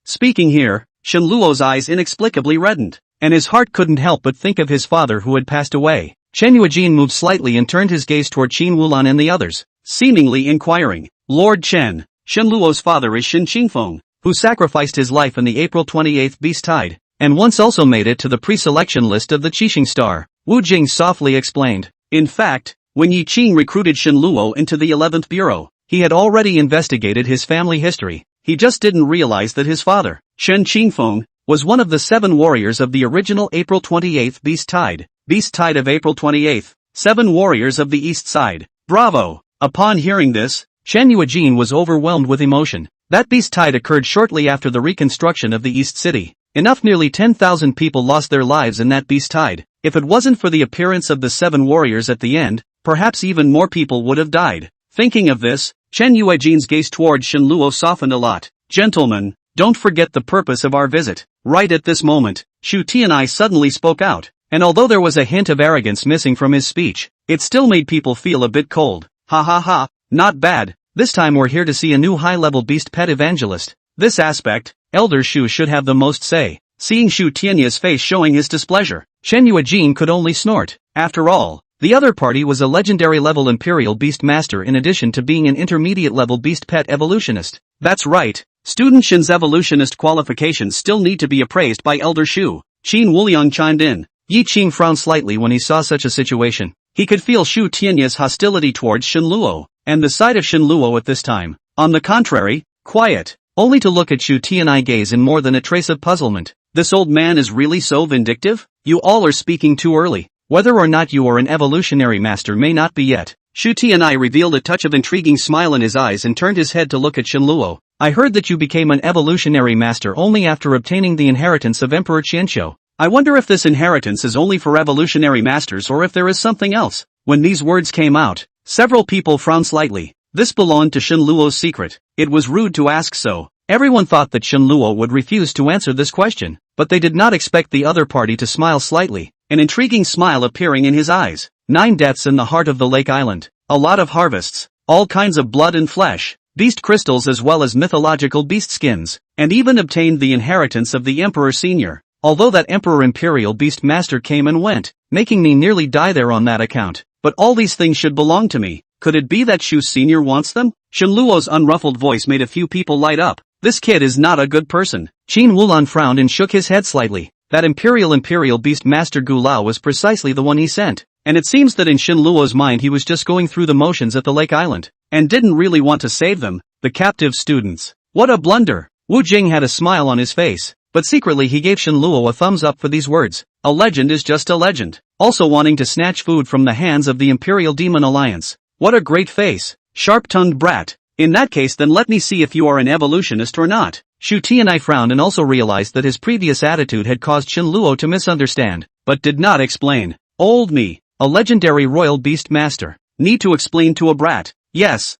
Speaking here, Shenluo's eyes inexplicably reddened, and his heart couldn't help but think of his father who had passed away. Chen Yuejin moved slightly and turned his gaze toward Qin Wulan and the others, seemingly inquiring. Lord Chen, Shenluo's father is Shen Qingfeng, who sacrificed his life in the April 28th Beast Tide, and once also made it to the pre-selection list of the Qixing Star. Wu Jing softly explained. In fact, when Yi Qing recruited Shenluo into the 11th Bureau, he had already investigated his family history. He just didn't realize that his father, Shen Qingfeng, was one of the 7 warriors of the original April 28th Beast Tide. Beast Tide of April 28th, 7 warriors of the East Side. Bravo! Upon hearing this, Chen Yuejin was overwhelmed with emotion. That beast tide occurred shortly after the reconstruction of the East City. Nearly 10,000 people lost their lives in that beast tide. If it wasn't for the appearance of the 7 warriors at the end, perhaps even more people would have died. Thinking of this, Chen Yuejin's gaze toward Shenluo softened a lot. Gentlemen, don't forget the purpose of our visit. Right at this moment, Shu Tianai suddenly spoke out, and although there was a hint of arrogance missing from his speech, it still made people feel a bit cold. Ha ha ha, not bad. This time we're here to see a new high-level beast pet evangelist. This aspect, Elder Shu should have the most say. Seeing Shu Tianya's face showing his displeasure, Chen Yuejin could only snort. After all, the other party was a legendary-level Imperial Beast Master in addition to being an intermediate-level beast pet evolutionist. That's right, student Shen's evolutionist qualifications still need to be appraised by Elder Shu. Qin Wuliang chimed in. Yi Qing frowned slightly when he saw such a situation. He could feel Shu Tianya's hostility towards Shenluo, and the sight of Shenluo at this time, on the contrary, quiet, only to look at Shu Tianai gaze in more than a trace of puzzlement. This old man is really so vindictive? You all are speaking too early. Whether or not you are an evolutionary master may not be yet. Shu Tianai revealed a touch of intriguing smile in his eyes and turned his head to look at Shenluo. I heard that you became an evolutionary master only after obtaining the inheritance of Emperor Qianqiu. I wonder if this inheritance is only for evolutionary masters or if there is something else. When these words came out, several people frowned slightly. This belonged to Shenluo's secret. It was rude to ask so. Everyone thought that Shenluo would refuse to answer this question, but they did not expect the other party to smile slightly, an intriguing smile appearing in his eyes. 9 deaths in the heart of the Lake Island. A lot of harvests. All kinds of blood and flesh. Beast crystals as well as mythological beast skins. And even obtained the inheritance of the Emperor Senior. Although that Emperor Imperial Beast Master came and went, making me nearly die there on that account. But all these things should belong to me. Could it be that Shu Senior wants them? Shenluo's unruffled voice made a few people light up. This kid is not a good person. Qin Wulan frowned and shook his head slightly. That Imperial Beast Master Gu Lao was precisely the one he sent. And it seems that in Shenluo's mind he was just going through the motions at the Lake Island, and didn't really want to save them, the captive students. What a blunder! Wu Jing had a smile on his face, but secretly he gave Shenluo a thumbs up for these words. A legend is just a legend. Also wanting to snatch food from the hands of the Imperial Demon Alliance. What a great face. Sharp-tongued brat. In that case then let me see if you are an evolutionist or not. Shu Tianai frowned and also realized that his previous attitude had caused Shenluo to misunderstand, but did not explain. Old me. A legendary royal beast master. Need to explain to a brat. Yes.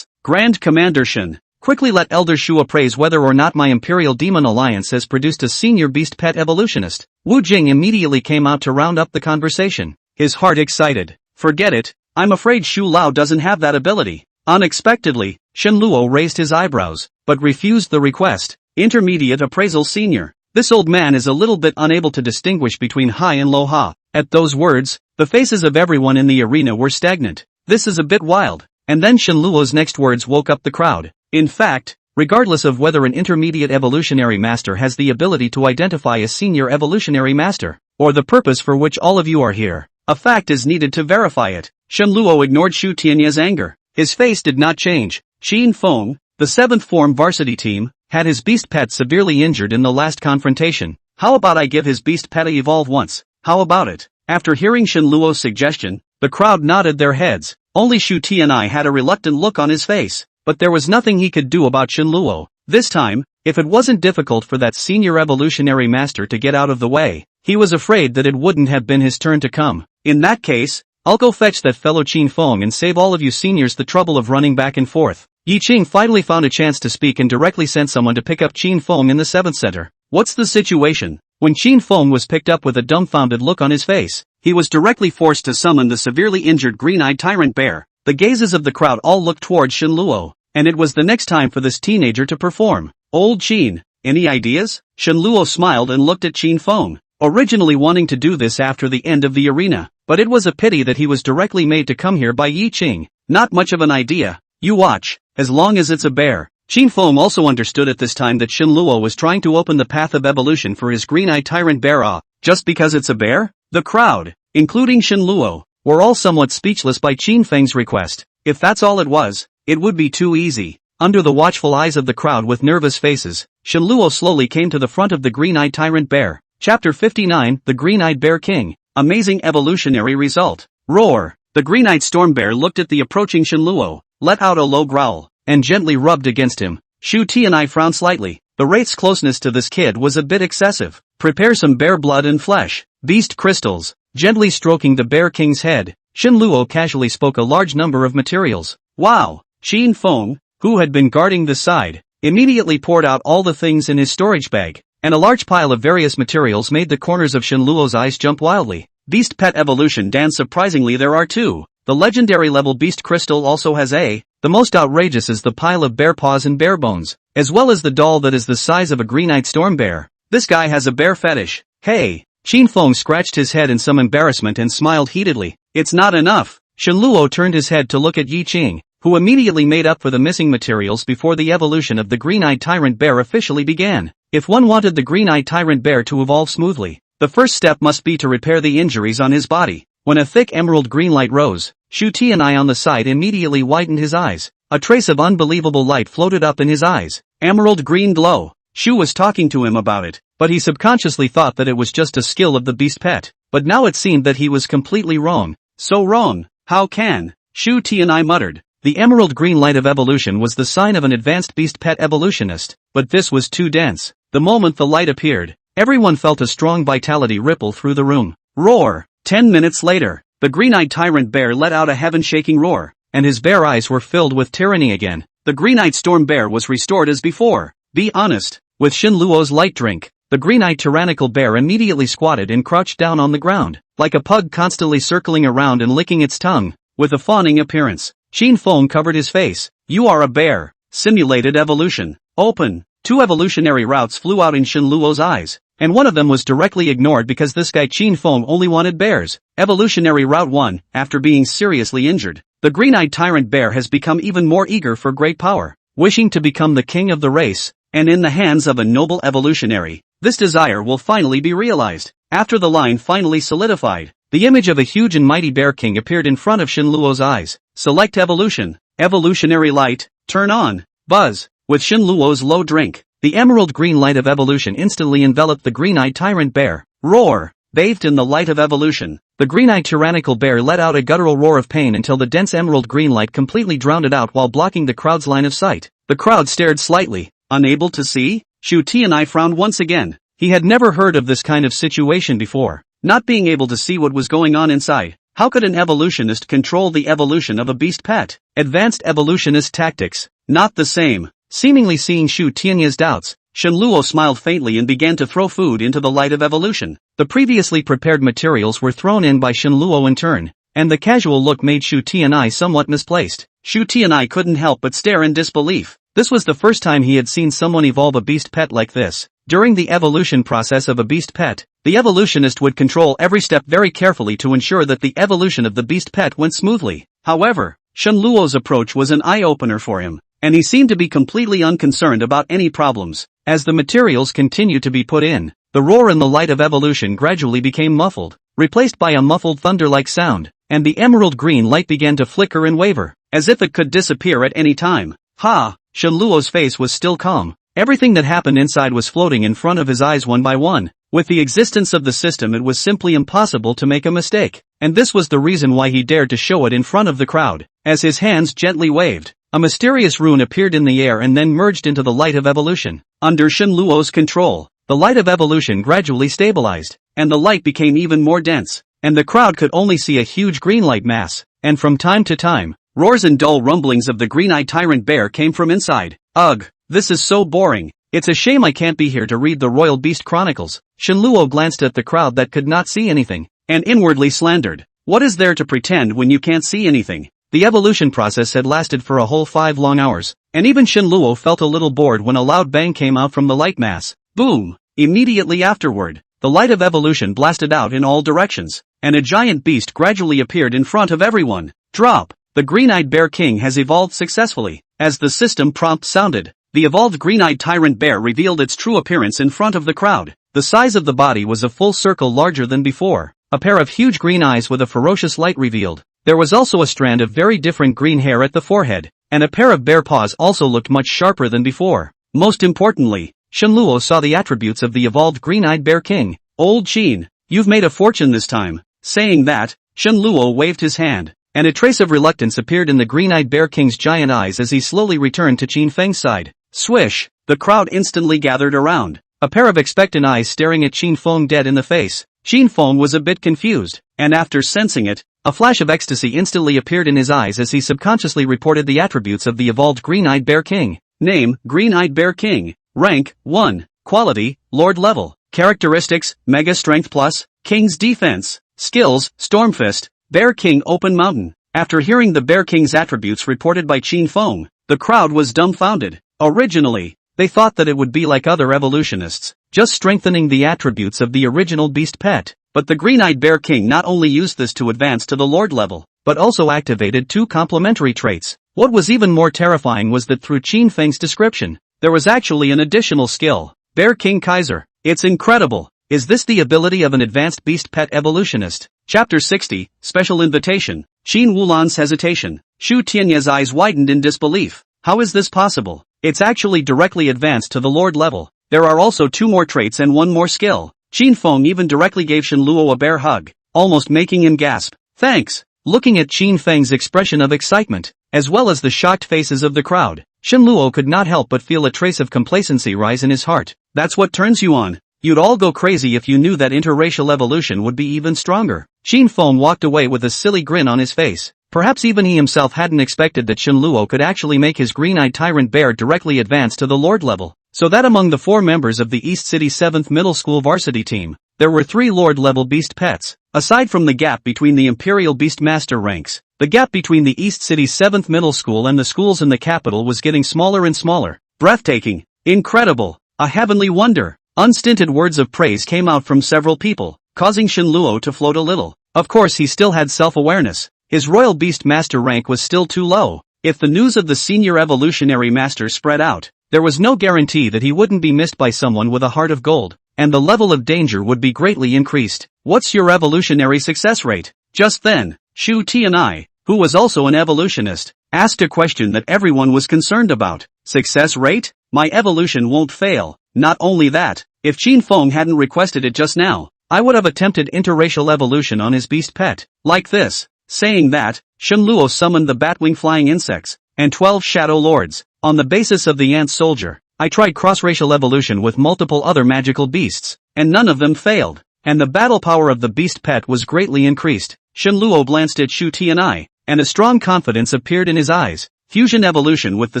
Grand Commander Shen. Quickly let Elder Shu appraise whether or not my Imperial Demon Alliance has produced a senior beast pet evolutionist. Wu Jing immediately came out to round up the conversation. His heart excited. Forget it. I'm afraid Shu Lao doesn't have that ability. Unexpectedly, Shenluo raised his eyebrows, but refused the request. Intermediate appraisal senior. This old man is a little bit unable to distinguish between high and low ha. At those words, the faces of everyone in the arena were stagnant. This is a bit wild. And then Shenluo's next words woke up the crowd. In fact, regardless of whether an intermediate evolutionary master has the ability to identify a senior evolutionary master, or the purpose for which all of you are here. A fact is needed to verify it. Shen Luo ignored Shu Tianya's anger. His face did not change. Qin Feng, the 7th form varsity team, had his beast pet severely injured in the last confrontation. How about I give his beast pet a evolve once? How about it? After hearing Shen Luo's suggestion, the crowd nodded their heads. Only Shu Tianyi had a reluctant look on his face, but there was nothing he could do about Shen Luo. This time, if it wasn't difficult for that senior evolutionary master to get out of the way, he was afraid that it wouldn't have been his turn to come. In that case, I'll go fetch that fellow Qin Feng and save all of you seniors the trouble of running back and forth. Yi Qing finally found a chance to speak and directly sent someone to pick up Qin Feng in the 7th center. What's the situation? When Qin Feng was picked up with a dumbfounded look on his face, he was directly forced to summon the severely injured green-eyed tyrant bear. The gazes of the crowd all looked toward Shen Luo, and it was the next time for this teenager to perform. Old Qin, any ideas? Shen Luo smiled and looked at Qin Feng, originally wanting to do this after the end of the arena, but it was a pity that he was directly made to come here by Yi Qing. Not much of an idea. You watch, as long as it's a bear. Qin Feng also understood at this time that Shen Luo was trying to open the path of evolution for his green-eyed tyrant bear. Just because it's a bear? The crowd, including Shen Luo, were all somewhat speechless by Qin Feng's request. If that's all it was, it would be too easy. Under the watchful eyes of the crowd with nervous faces, Shen Luo slowly came to the front of the green-eyed tyrant bear. Chapter 59, The Green-Eyed Bear King. Amazing evolutionary result. Roar. The green-eyed storm bear looked at the approaching Shen Luo, let out a low growl, and gently rubbed against him. Shu Tianyi frowned slightly. The wraith's closeness to this kid was a bit excessive. Prepare some bear blood and flesh. Beast crystals. Gently stroking the bear king's head, Shen Luo casually spoke a large number of materials. Wow! Qin Feng, who had been guarding the side, immediately poured out all the things in his storage bag, and a large pile of various materials made the corners of Shen Luo's eyes jump wildly. Beast Pet Evolution Dan. Surprisingly there are two. The legendary level Beast Crystal also has a. The most outrageous is the pile of bear paws and bear bones, as well as the doll that is the size of a green-eyed storm bear. This guy has a bear fetish. Hey! Qin Feng scratched his head in some embarrassment and smiled heatedly. It's not enough. Shen Luo turned his head to look at Yi Qing, who immediately made up for the missing materials before the evolution of the green-eyed tyrant bear officially began. If one wanted the green-eyed tyrant bear to evolve smoothly, the first step must be to repair the injuries on his body. When a thick emerald green light rose, Shu Tianyi on the side immediately widened his eyes. A trace of unbelievable light floated up in his eyes. Emerald green glow. Shu was talking to him about it, but he subconsciously thought that it was just a skill of the beast pet. But now it seemed that he was completely wrong. So wrong. How can? Shu Tianyi muttered. The emerald green light of evolution was the sign of an advanced beast pet evolutionist, but this was too dense. The moment the light appeared, everyone felt a strong vitality ripple through the room. Roar! 10 minutes later, the green-eyed tyrant bear let out a heaven-shaking roar, and his bear eyes were filled with tyranny again. The green-eyed storm bear was restored as before. Be honest. With Shen Luo's light drink, the green-eyed tyrannical bear immediately squatted and crouched down on the ground, like a pug constantly circling around and licking its tongue, with a fawning appearance. Qin Feng covered his face. You are a bear. Simulated evolution. Open. 2 evolutionary routes flew out in Shen Luo's eyes, and one of them was directly ignored because this guy Qin Feng only wanted bears. Evolutionary Route 1, after being seriously injured, the green-eyed tyrant bear has become even more eager for great power, wishing to become the king of the race, and in the hands of a noble evolutionary, this desire will finally be realized. After the line finally solidified, the image of a huge and mighty bear king appeared in front of Shen Luo's eyes. Select evolution. Evolutionary light, turn on. Buzz. With Shen Luo's low drink, the emerald green light of evolution instantly enveloped the green-eyed tyrant bear. Roar! Bathed in the light of evolution, the green-eyed tyrannical bear let out a guttural roar of pain until the dense emerald green light completely drowned it out while blocking the crowd's line of sight. The crowd stared slightly, unable to see. Shu Tianyi frowned once again. He had never heard of this kind of situation before, not being able to see what was going on inside. How could an evolutionist control the evolution of a beast pet? Advanced evolutionist tactics, not the same. Seemingly seeing Shu Tianyi's doubts, Shen Luo smiled faintly and began to throw food into the light of evolution. The previously prepared materials were thrown in by Shen Luo in turn, and the casual look made Shu Tianyi somewhat misplaced. Shu Tianyi couldn't help but stare in disbelief. This was the first time he had seen someone evolve a beast pet like this. During the evolution process of a beast pet, the evolutionist would control every step very carefully to ensure that the evolution of the beast pet went smoothly. However, Shen Luo's approach was an eye-opener for him. and he seemed to be completely unconcerned about any problems. As the materials continued to be put in, the roar and the light of evolution gradually became muffled, replaced by a muffled thunder-like sound, and the emerald green light began to flicker and waver, as if it could disappear at any time. Ha! Shenluo's face was still calm. Everything that happened inside was floating in front of his eyes one by one. With the existence of the system, it was simply impossible to make a mistake, and this was the reason why he dared to show it in front of the crowd. As his hands gently waved, a mysterious rune appeared in the air and then merged into the light of evolution. Under Shenluo's control, the light of evolution gradually stabilized, and the light became even more dense, and the crowd could only see a huge green light mass, and from time to time, roars and dull rumblings of the green-eyed tyrant bear came from inside. Ugh, this is so boring. It's a shame I can't be here to read the Royal Beast Chronicles. Shenluo glanced at the crowd that could not see anything, and inwardly slandered. What is there to pretend when you can't see anything? The evolution process had lasted for a whole 5 long hours, and even Shenluo felt a little bored when a loud bang came out from the light mass. Boom! Immediately afterward, the light of evolution blasted out in all directions, and a giant beast gradually appeared in front of everyone. Drop! The green-eyed bear king has evolved successfully. As the system prompt sounded, the evolved green-eyed tyrant bear revealed its true appearance in front of the crowd. The size of the body was a full circle larger than before. A pair of huge green eyes with a ferocious light revealed. There was also a strand of very different green hair at the forehead, and a pair of bear paws also looked much sharper than before. Most importantly, Shenluo saw the attributes of the evolved green-eyed bear king. Old Qin, you've made a fortune this time. Saying that, Shenluo waved his hand, and a trace of reluctance appeared in the green-eyed bear king's giant eyes as he slowly returned to Qin Feng's side. Swish! The crowd instantly gathered around, a pair of expectant eyes staring at Qin Feng dead in the face. Qin Feng was a bit confused, and after sensing it, a flash of ecstasy instantly appeared in his eyes as he subconsciously reported the attributes of the evolved green-eyed bear king. Name, Green-eyed bear king. Rank, 1. Quality, Lord level. Characteristics, Mega Strength Plus. King's defense. Skills, Stormfist. Bear King Open Mountain. After hearing the Bear King's attributes reported by Qin Feng, the crowd was dumbfounded. Originally, they thought that it would be like other evolutionists, just strengthening the attributes of the original beast pet. But the Green-Eyed Bear King not only used this to advance to the Lord level, but also activated 2 complementary traits. What was even more terrifying was that through Qin Feng's description, there was actually an additional skill. Bear King Kaiser. It's incredible. Is this the ability of an advanced beast pet evolutionist? Chapter 60, Special Invitation. Qin Wulan's hesitation. Shu Tianya's eyes widened in disbelief. How is this possible? It's actually directly advanced to the Lord level. There are also 2 more traits and 1 more skill. Qin Feng even directly gave Shenluo a bear hug, almost making him gasp. Thanks. Looking at Qin Feng's expression of excitement, as well as the shocked faces of the crowd, Shenluo could not help but feel a trace of complacency rise in his heart. That's what turns you on. You'd all go crazy if you knew that interracial evolution would be even stronger. Qin Feng walked away with a silly grin on his face. Perhaps even he himself hadn't expected that Shenluo could actually make his green-eyed tyrant bear directly advance to the Lord level. So that among the 4 members of the East City 7th Middle School Varsity team, there were 3 Lord-level beast pets. Aside from the gap between the Imperial Beast Master ranks, the gap between the East City 7th Middle School and the schools in the capital was getting smaller and smaller. Breathtaking. Incredible. A heavenly wonder. Unstinted words of praise came out from several people, causing Shenluo to float a little. Of course he still had self-awareness. His Royal Beast Master rank was still too low. If the news of the senior evolutionary master spread out, there was no guarantee that he wouldn't be missed by someone with a heart of gold, and the level of danger would be greatly increased. What's your evolutionary success rate? Just then, Shu Tianai, who was also an evolutionist, asked a question that everyone was concerned about. Success rate? My evolution won't fail. Not only that, if Qin Feng hadn't requested it just now, I would have attempted interracial evolution on his beast pet. Like this. Saying that, Shenluo summoned the batwing flying insects, and 12 shadow lords. On the basis of the ant soldier, I tried cross-racial evolution with multiple other magical beasts, and none of them failed, and the battle power of the beast pet was greatly increased. Shenluo glanced at Shu Tianai, and a strong confidence appeared in his eyes. Fusion evolution with the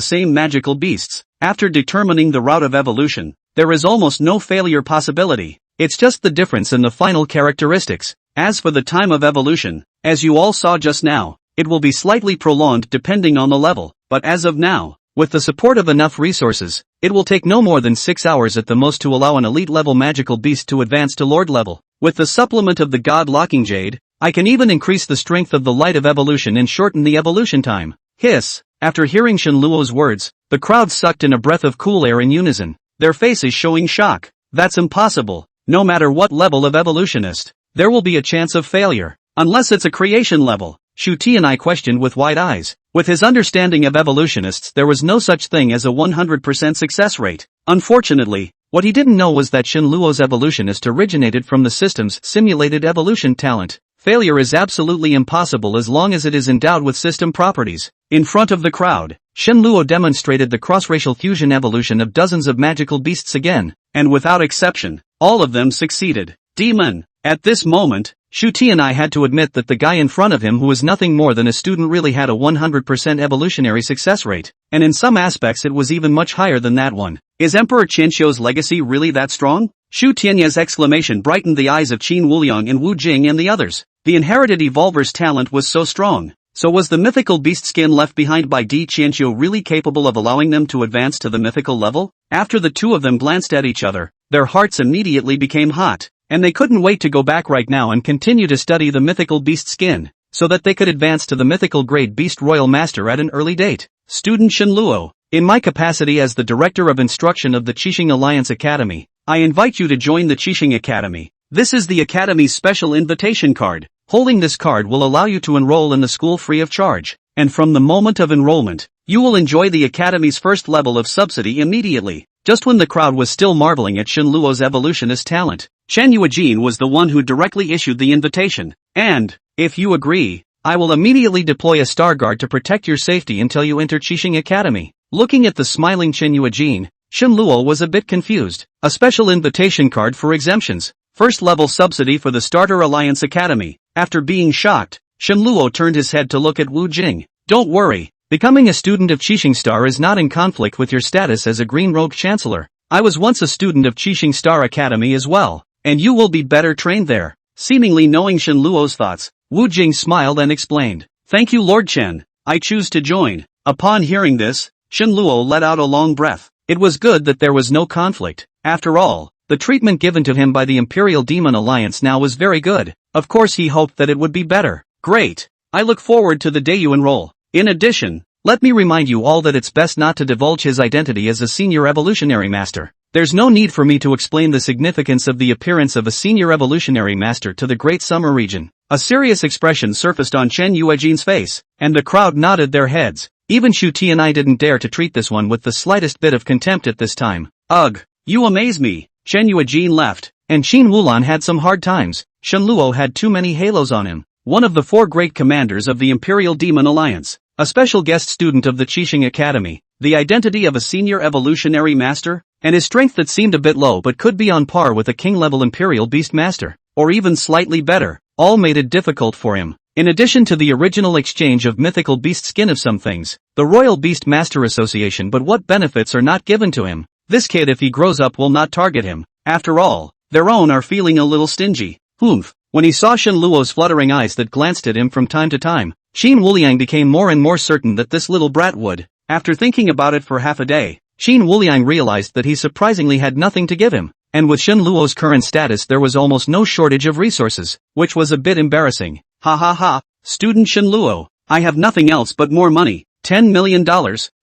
same magical beasts. After determining the route of evolution, there is almost no failure possibility. It's just the difference in the final characteristics. As for the time of evolution, as you all saw just now, it will be slightly prolonged depending on the level, but as of now, with the support of enough resources, it will take no more than 6 hours at the most to allow an elite-level magical beast to advance to Lord level. With the supplement of the God-locking Jade, I can even increase the strength of the light of evolution and shorten the evolution time. Hiss. After hearing Shen Luo's words, the crowd sucked in a breath of cool air in unison, their faces showing shock. That's impossible. No matter what level of evolutionist, there will be a chance of failure. Unless it's a creation level. Shu Tianai questioned with wide eyes. With his understanding of evolutionists, there was no such thing as a 100% success rate. Unfortunately, what he didn't know was that Shen Luo's evolutionist originated from the system's simulated evolution talent. Failure is absolutely impossible as long as it is endowed with system properties. In front of the crowd, Shen Luo demonstrated the cross-racial fusion evolution of dozens of magical beasts again, and without exception, all of them succeeded. Demon. At this moment, Shu Tianai had to admit that the guy in front of him, who was nothing more than a student, really had a 100% evolutionary success rate, and in some aspects it was even much higher than that one. Is Emperor Qianxiu's legacy really that strong? Shu Tianyu's exclamation brightened the eyes of Qin Wuliang and Wu Jing and the others. The inherited evolver's talent was so strong. So was the mythical beast skin left behind by Di Qianxiu really capable of allowing them to advance to the mythical level? After the two of them glanced at each other, their hearts immediately became hot, and they couldn't wait to go back right now and continue to study the mythical beast skin, so that they could advance to the mythical grade beast royal master at an early date. Student Shen Luo, in my capacity as the Director of Instruction of the Qixing Alliance Academy, I invite you to join the Qixing Academy. This is the Academy's special invitation card. Holding this card will allow you to enroll in the school free of charge, and from the moment of enrollment, you will enjoy the Academy's first level of subsidy immediately. Just when the crowd was still marveling at Shen Luo's evolutionist talent, Chen Yuejin was the one who directly issued the invitation. And, if you agree, I will immediately deploy a star guard to protect your safety until you enter Qixing Academy. Looking at the smiling Chen Yuejin, Shen Luo was a bit confused. A special invitation card for exemptions. First level subsidy for the Starter Alliance Academy. After being shocked, Shen Luo turned his head to look at Wu Jing. Don't worry, becoming a student of Qixing Star is not in conflict with your status as a Green Rogue Chancellor. I was once a student of Qixing Star Academy as well, and you will be better trained there. Seemingly knowing Shen Luo's thoughts, Wu Jing smiled and explained, Thank you Lord Chen, I choose to join. Upon hearing this, Shen Luo let out a long breath. It was good that there was no conflict. After all, the treatment given to him by the Imperial Demon Alliance now was very good. Of course he hoped that it would be better. Great. I look forward to the day you enroll. In addition, let me remind you all that it's best not to divulge his identity as a senior evolutionary master. There's no need for me to explain the significance of the appearance of a senior evolutionary master to the Great Summer region. A serious expression surfaced on Chen Yuejin's face, and the crowd nodded their heads. Even Shu Tianai didn't dare to treat this one with the slightest bit of contempt at this time. Ugh, you amaze me. Chen Yuejin left, and Qin Wulan had some hard times. Shen Luo had too many halos on him. One of the 4 great commanders of the Imperial Demon Alliance, a special guest student of the Qixing Academy, the identity of a senior evolutionary master, and his strength that seemed a bit low but could be on par with a king-level Imperial Beast Master, or even slightly better, all made it difficult for him. In addition to the original exchange of mythical beast skin of some things, the Royal Beast Master Association, but what benefits are not given to him? This kid, if he grows up, will not target him. After all, their own are feeling a little stingy. Humph. When he saw Shen Luo's fluttering eyes that glanced at him from time to time, Qin Wuliang became more and more certain that this little brat would. After thinking about it for half a day, Qin Wuliang realized that he surprisingly had nothing to give him, and with Shen Luo's current status there was almost no shortage of resources, which was a bit embarrassing. Ha ha ha, student Shen Luo, I have nothing else but more money, $10 million,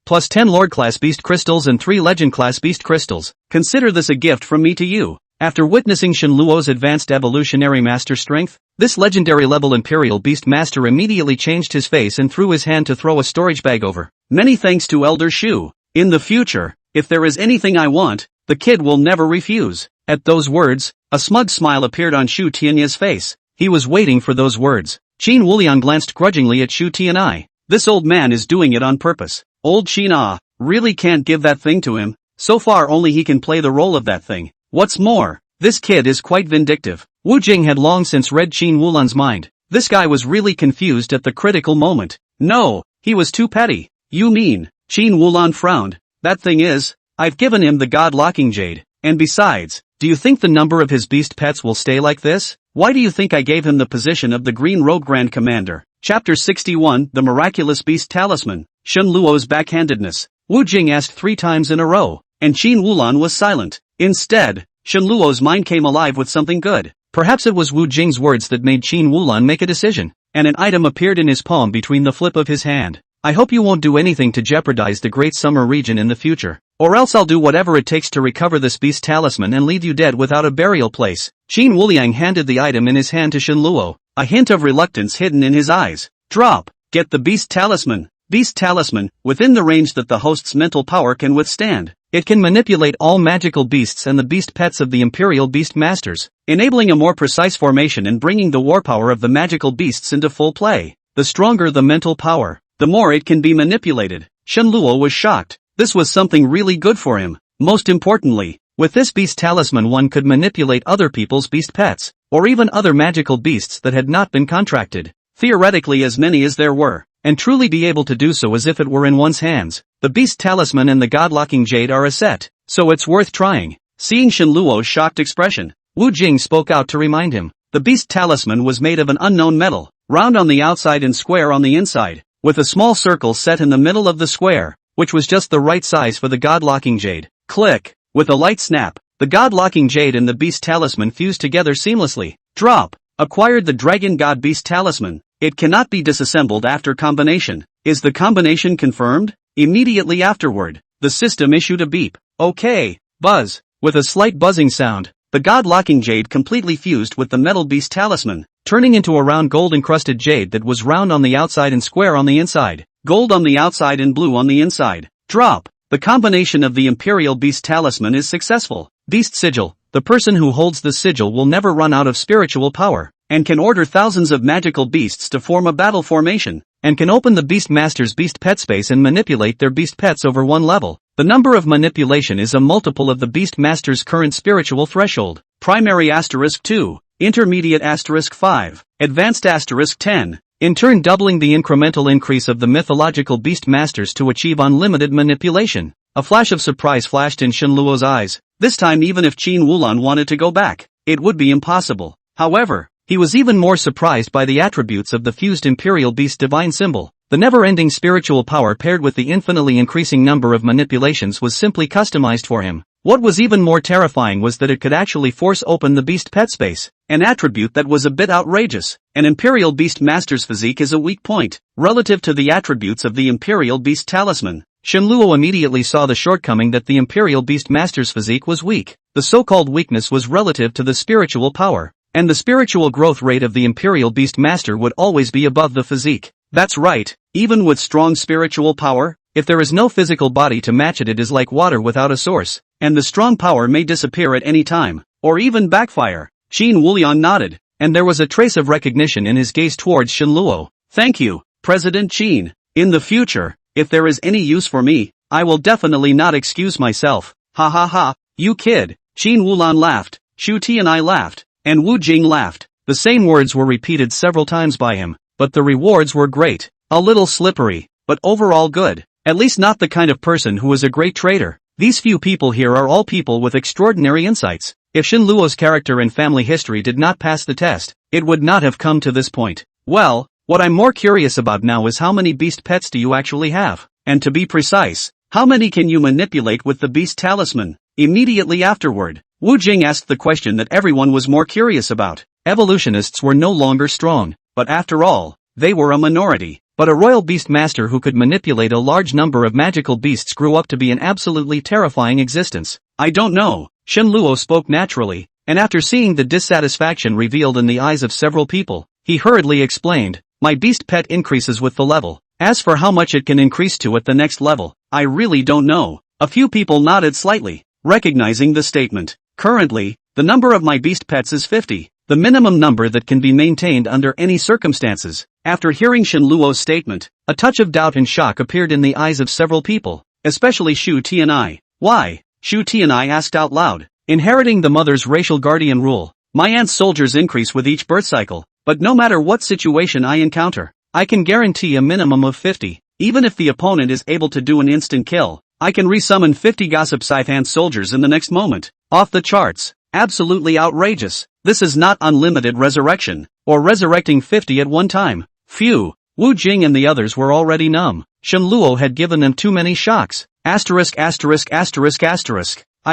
plus 10 Lord-class Beast Crystals and 3 Legend-class Beast Crystals. Consider this a gift from me to you. After witnessing Shen Luo's advanced evolutionary master strength, this legendary-level Imperial Beast Master immediately changed his face and threw his hand to throw a storage bag over. Many thanks to Elder Shu. In the future, if there is anything I want, the kid will never refuse. At those words, a smug smile appeared on Shu Tianyu's face. He was waiting for those words. Qin Wuliang glanced grudgingly at Shu Tianai. This old man is doing it on purpose. Old Qin really can't give that thing to him. So far only he can play the role of that thing. What's more, this kid is quite vindictive. Wu Jing had long since read Qin Wulan's mind. This guy was really confused at the critical moment. No, he was too petty. You mean? Qin Wulan frowned. That thing is, I've given him the God-locking jade. And besides, do you think the number of his beast pets will stay like this? Why do you think I gave him the position of the Green Rogue Grand Commander? Chapter 61, The Miraculous Beast Talisman. Shen Luo's backhandedness. Wu Jing asked 3 times in a row, and Qin Wulan was silent. Instead, Shen Luo's mind came alive with something good. Perhaps it was Wu Jing's words that made Qin Wulan make a decision, and an item appeared in his palm between the flip of his hand. I hope you won't do anything to jeopardize the Great Summer region in the future. Or else I'll do whatever it takes to recover this beast talisman and leave you dead without a burial place. Qin Wuliang handed the item in his hand to Shenluo, a hint of reluctance hidden in his eyes. Drop. Get the beast talisman. Beast talisman, within the range that the host's mental power can withstand. It can manipulate all magical beasts and the beast pets of the Imperial Beast Masters, enabling a more precise formation and bringing the war power of the magical beasts into full play. The stronger the mental power, the more it can be manipulated. Shenluo was shocked. This was something really good for him. Most importantly, with this beast talisman one could manipulate other people's beast pets, or even other magical beasts that had not been contracted. Theoretically as many as there were, and truly be able to do so as if it were in one's hands. The beast talisman and the god-locking jade are a set, so it's worth trying. Seeing Shenluo's shocked expression, Wu Jing spoke out to remind him. The beast talisman was made of an unknown metal, round on the outside and square on the inside, with a small circle set in the middle of the square, which was just the right size for the god-locking jade. Click! With a light snap, the god-locking jade and the beast talisman fused together seamlessly. Drop! Acquired the dragon god beast talisman. It cannot be disassembled after combination. Is the combination confirmed? Immediately afterward, the system issued a beep. Okay. Buzz. With a slight buzzing sound, the god-locking jade completely fused with the metal beast talisman, turning into a round gold-encrusted jade that was round on the outside and square on the inside. Gold on the outside and blue on the inside. Drop. The combination of the Imperial Beast Talisman is successful. Beast Sigil. The person who holds the sigil will never run out of spiritual power, and can order thousands of magical beasts to form a battle formation, and can open the Beast Master's beast pet space and manipulate their beast pets over one level. The number of manipulation is a multiple of the Beast Master's current spiritual threshold. Primary *2, intermediate *5, advanced *10. In turn doubling the incremental increase of the mythological beast masters to achieve unlimited manipulation. A flash of surprise flashed in Shenluo's eyes. This time even if Qin Wulan wanted to go back, it would be impossible. However, he was even more surprised by the attributes of the fused Imperial Beast divine symbol. The never-ending spiritual power paired with the infinitely increasing number of manipulations was simply customized for him. What was even more terrifying was that it could actually force open the beast pet space, an attribute that was a bit outrageous. An Imperial Beast Master's physique is a weak point, relative to the attributes of the Imperial Beast Talisman. Shenluo immediately saw the shortcoming that the Imperial Beast Master's physique was weak. The so-called weakness was relative to the spiritual power, and the spiritual growth rate of the Imperial Beast Master would always be above the physique. That's right, even with strong spiritual power, if there is no physical body to match it, it is like water without a source, and the strong power may disappear at any time, or even backfire. Qin Wulian nodded, and there was a trace of recognition in his gaze towards Shenluo. Thank you, President Qin. In the future, if there is any use for me, I will definitely not excuse myself. Ha ha ha, you kid. Qin Wulan laughed, Shu Tianai laughed, and Wu Jing laughed. The same words were repeated several times by him, but the rewards were great. A little slippery, but overall good. At least not the kind of person who is a great traitor. These few people here are all people with extraordinary insights. If Shenluo's character and family history did not pass the test, it would not have come to this point. Well, what I'm more curious about now is how many beast pets do you actually have? And to be precise, how many can you manipulate with the beast talisman? Immediately afterward, Wu Jing asked the question that everyone was more curious about. Evolutionists were no longer strong, but after all, they were a minority. But a royal beast master who could manipulate a large number of magical beasts grew up to be an absolutely terrifying existence. I don't know. Shenluo spoke naturally, and after seeing the dissatisfaction revealed in the eyes of several people, he hurriedly explained, my beast pet increases with the level. As for how much it can increase to at the next level, I really don't know. A few people nodded slightly, recognizing the statement. Currently, the number of my beast pets is 50, the minimum number that can be maintained under any circumstances. After hearing Shenluo's statement, a touch of doubt and shock appeared in the eyes of several people, especially Shu Tianai. Why? Shu Tianai asked out loud. Inheriting the mother's racial guardian rule. My aunt's soldiers increase with each birth cycle, but no matter what situation I encounter, I can guarantee a minimum of 50. Even if the opponent is able to do an instant kill, I can resummon 50 Gossip Scythe soldiers in the next moment. Off the charts. Absolutely outrageous. This is not unlimited resurrection, or resurrecting 50 at one time. Phew. Wu Jing and the others were already numb. Shenluo had given them too many shocks. I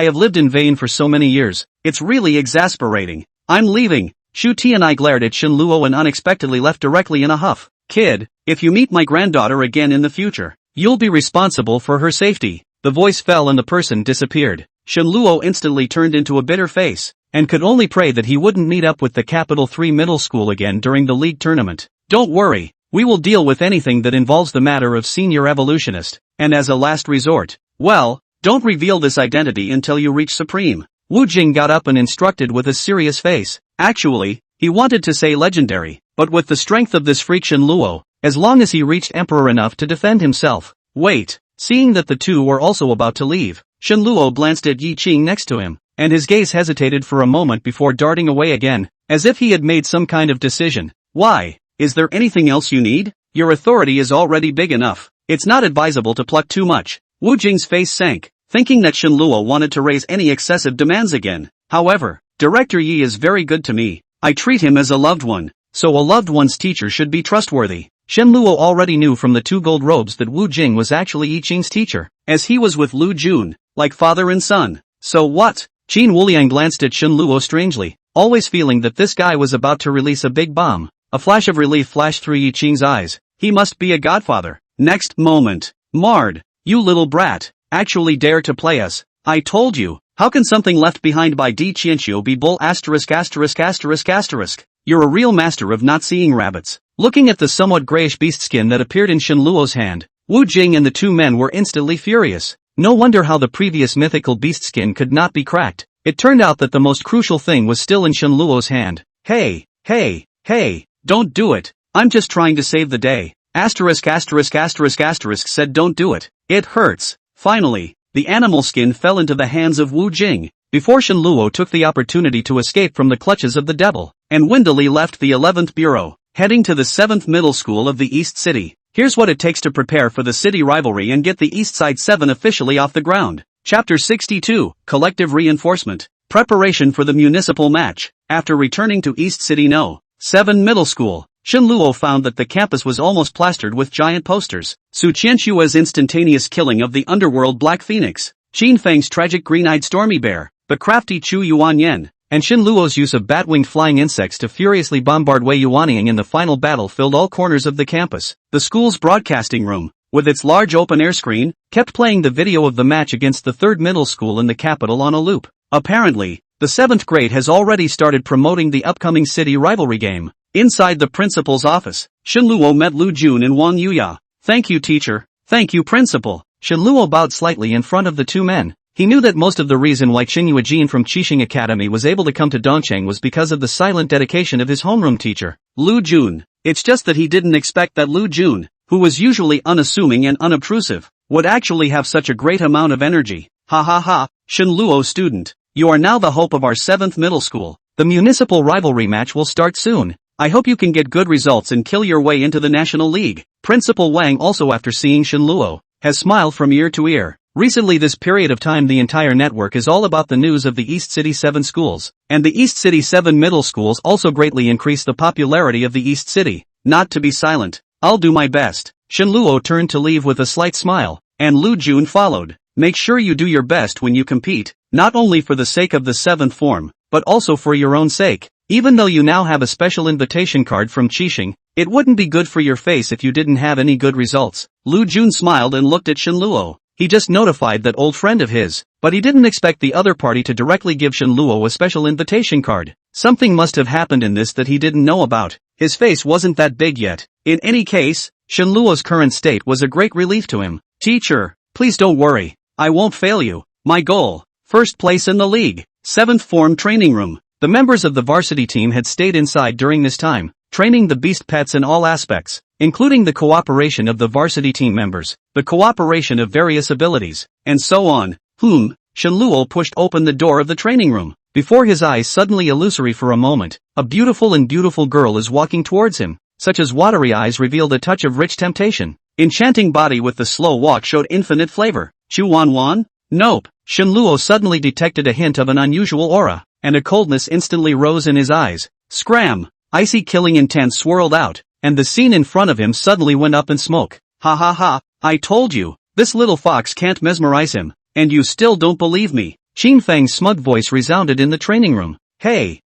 have lived in vain for so many years. It's really exasperating. I'm leaving. Shu Tianai glared at Shenluo and unexpectedly left directly in a huff. Kid, if you meet my granddaughter again in the future, you'll be responsible for her safety. The voice fell and the person disappeared. Shenluo instantly turned into a bitter face, and could only pray that he wouldn't meet up with the Capital 3 middle school again during the league tournament. Don't worry, we will deal with anything that involves the matter of senior evolutionist, and as a last resort, well, don't reveal this identity until you reach Supreme. Wu Jing got up and instructed with a serious face. Actually, he wanted to say legendary, but with the strength of this freak Shenluo, as long as he reached Emperor enough to defend himself. Wait, seeing that the two were also about to leave, Shenluo glanced at Yi Qing next to him, and his gaze hesitated for a moment before darting away again, as if he had made some kind of decision. Why? Is there anything else you need? Your authority is already big enough. It's not advisable to pluck too much. Wu Jing's face sank, thinking that Shenluo wanted to raise any excessive demands again. However, Director Yi is very good to me. I treat him as a loved one, so a loved one's teacher should be trustworthy. Shenluo already knew from the 2 gold robes that Wu Jing was actually Yi Qing's teacher, as he was with Lu Jun, like father and son. So what? Qin Wuliang glanced at Shenluo strangely, always feeling that this guy was about to release a big bomb. A flash of relief flashed through Yi Qing's eyes. He must be a godfather. Next moment. Marred, you little brat, actually dare to play us. I told you. How can something left behind by Di Qianxiu be bull asterisk asterisk asterisk asterisk? You're a real master of not seeing rabbits. Looking at the somewhat grayish beast skin that appeared in Shenluo's hand, Wu Jing and the 2 men were instantly furious. No wonder how the previous mythical beast skin could not be cracked. It turned out that the most crucial thing was still in Shenluo's hand. Hey, don't do it. I'm just trying to save the day. Asterisk asterisk asterisk asterisk said don't do it. It hurts. Finally, the animal skin fell into the hands of Wu Jing, before Shenluo took the opportunity to escape from the clutches of the devil, and windily left the 11th bureau, heading to the 7th middle school of the East City. Here's what it takes to prepare for the city rivalry and get the East Side 7 officially off the ground. Chapter 62, Collective Reinforcement. Preparation for the municipal match. After returning to East City No. 7 middle school, Shenluo found that the campus was almost plastered with giant posters. Su Qianxua's instantaneous killing of the underworld Black Phoenix, Qin Feng's tragic green-eyed stormy bear, the crafty Chu Yuanyan, and Shenluo's use of bat-winged flying insects to furiously bombard Wei Yuanying in the final battle filled all corners of the campus. The school's broadcasting room, with its large open-air screen, kept playing the video of the match against the 3rd middle school in the capital on a loop. Apparently, the 7th grade has already started promoting the upcoming city rivalry game. Inside the principal's office, Shenluo met Lu Jun and Wang Yuya. Thank you, teacher. Thank you, principal. Shenluo bowed slightly in front of the 2 men. He knew that most of the reason why Qin Yuejin from Qixing Academy was able to come to Dongcheng was because of the silent dedication of his homeroom teacher, Lu Jun. It's just that he didn't expect that Lu Jun, who was usually unassuming and unobtrusive, would actually have such a great amount of energy. Ha ha ha, Shenluo student. You are now the hope of our 7th middle school. The municipal rivalry match will start soon. I hope you can get good results and kill your way into the National League. Principal Wang, also after seeing Shenluo, has smiled from ear to ear. Recently, this period of time, the entire network is all about the news of the East City 7 schools, and the East City 7 middle schools also greatly increase the popularity of the East City. Not to be silent. I'll do my best. Shenluo turned to leave with a slight smile, and Lu Jun followed. Make sure you do your best when you compete, not only for the sake of the 7th form, but also for your own sake. Even though you now have a special invitation card from Qixing, it wouldn't be good for your face if you didn't have any good results. Lu Jun smiled and looked at Shenluo. He just notified that old friend of his, but he didn't expect the other party to directly give Shenluo a special invitation card. Something must have happened in this that he didn't know about. His face wasn't that big yet. In any case, Shenluo's current state was a great relief to him. Teacher, please don't worry. I won't fail you. My goal, 1st place in the league. 7th form training room. The members of the varsity team had stayed inside during this time, training the beast pets in all aspects, including the cooperation of the varsity team members, the cooperation of various abilities, and so on. Shenluo pushed open the door of the training room. Before his eyes suddenly illusory for a moment, a beautiful girl is walking towards him. Such as watery eyes revealed a touch of rich temptation. Enchanting body with the slow walk showed infinite flavor. Chu Wan? Nope. Shenluo suddenly detected a hint of an unusual aura, and a coldness instantly rose in his eyes. Scram! Icy killing intent swirled out, and the scene in front of him suddenly went up in smoke. Ha ha ha, I told you, this little fox can't mesmerize him, and you still don't believe me. Qin Feng's smug voice resounded in the training room. Hey,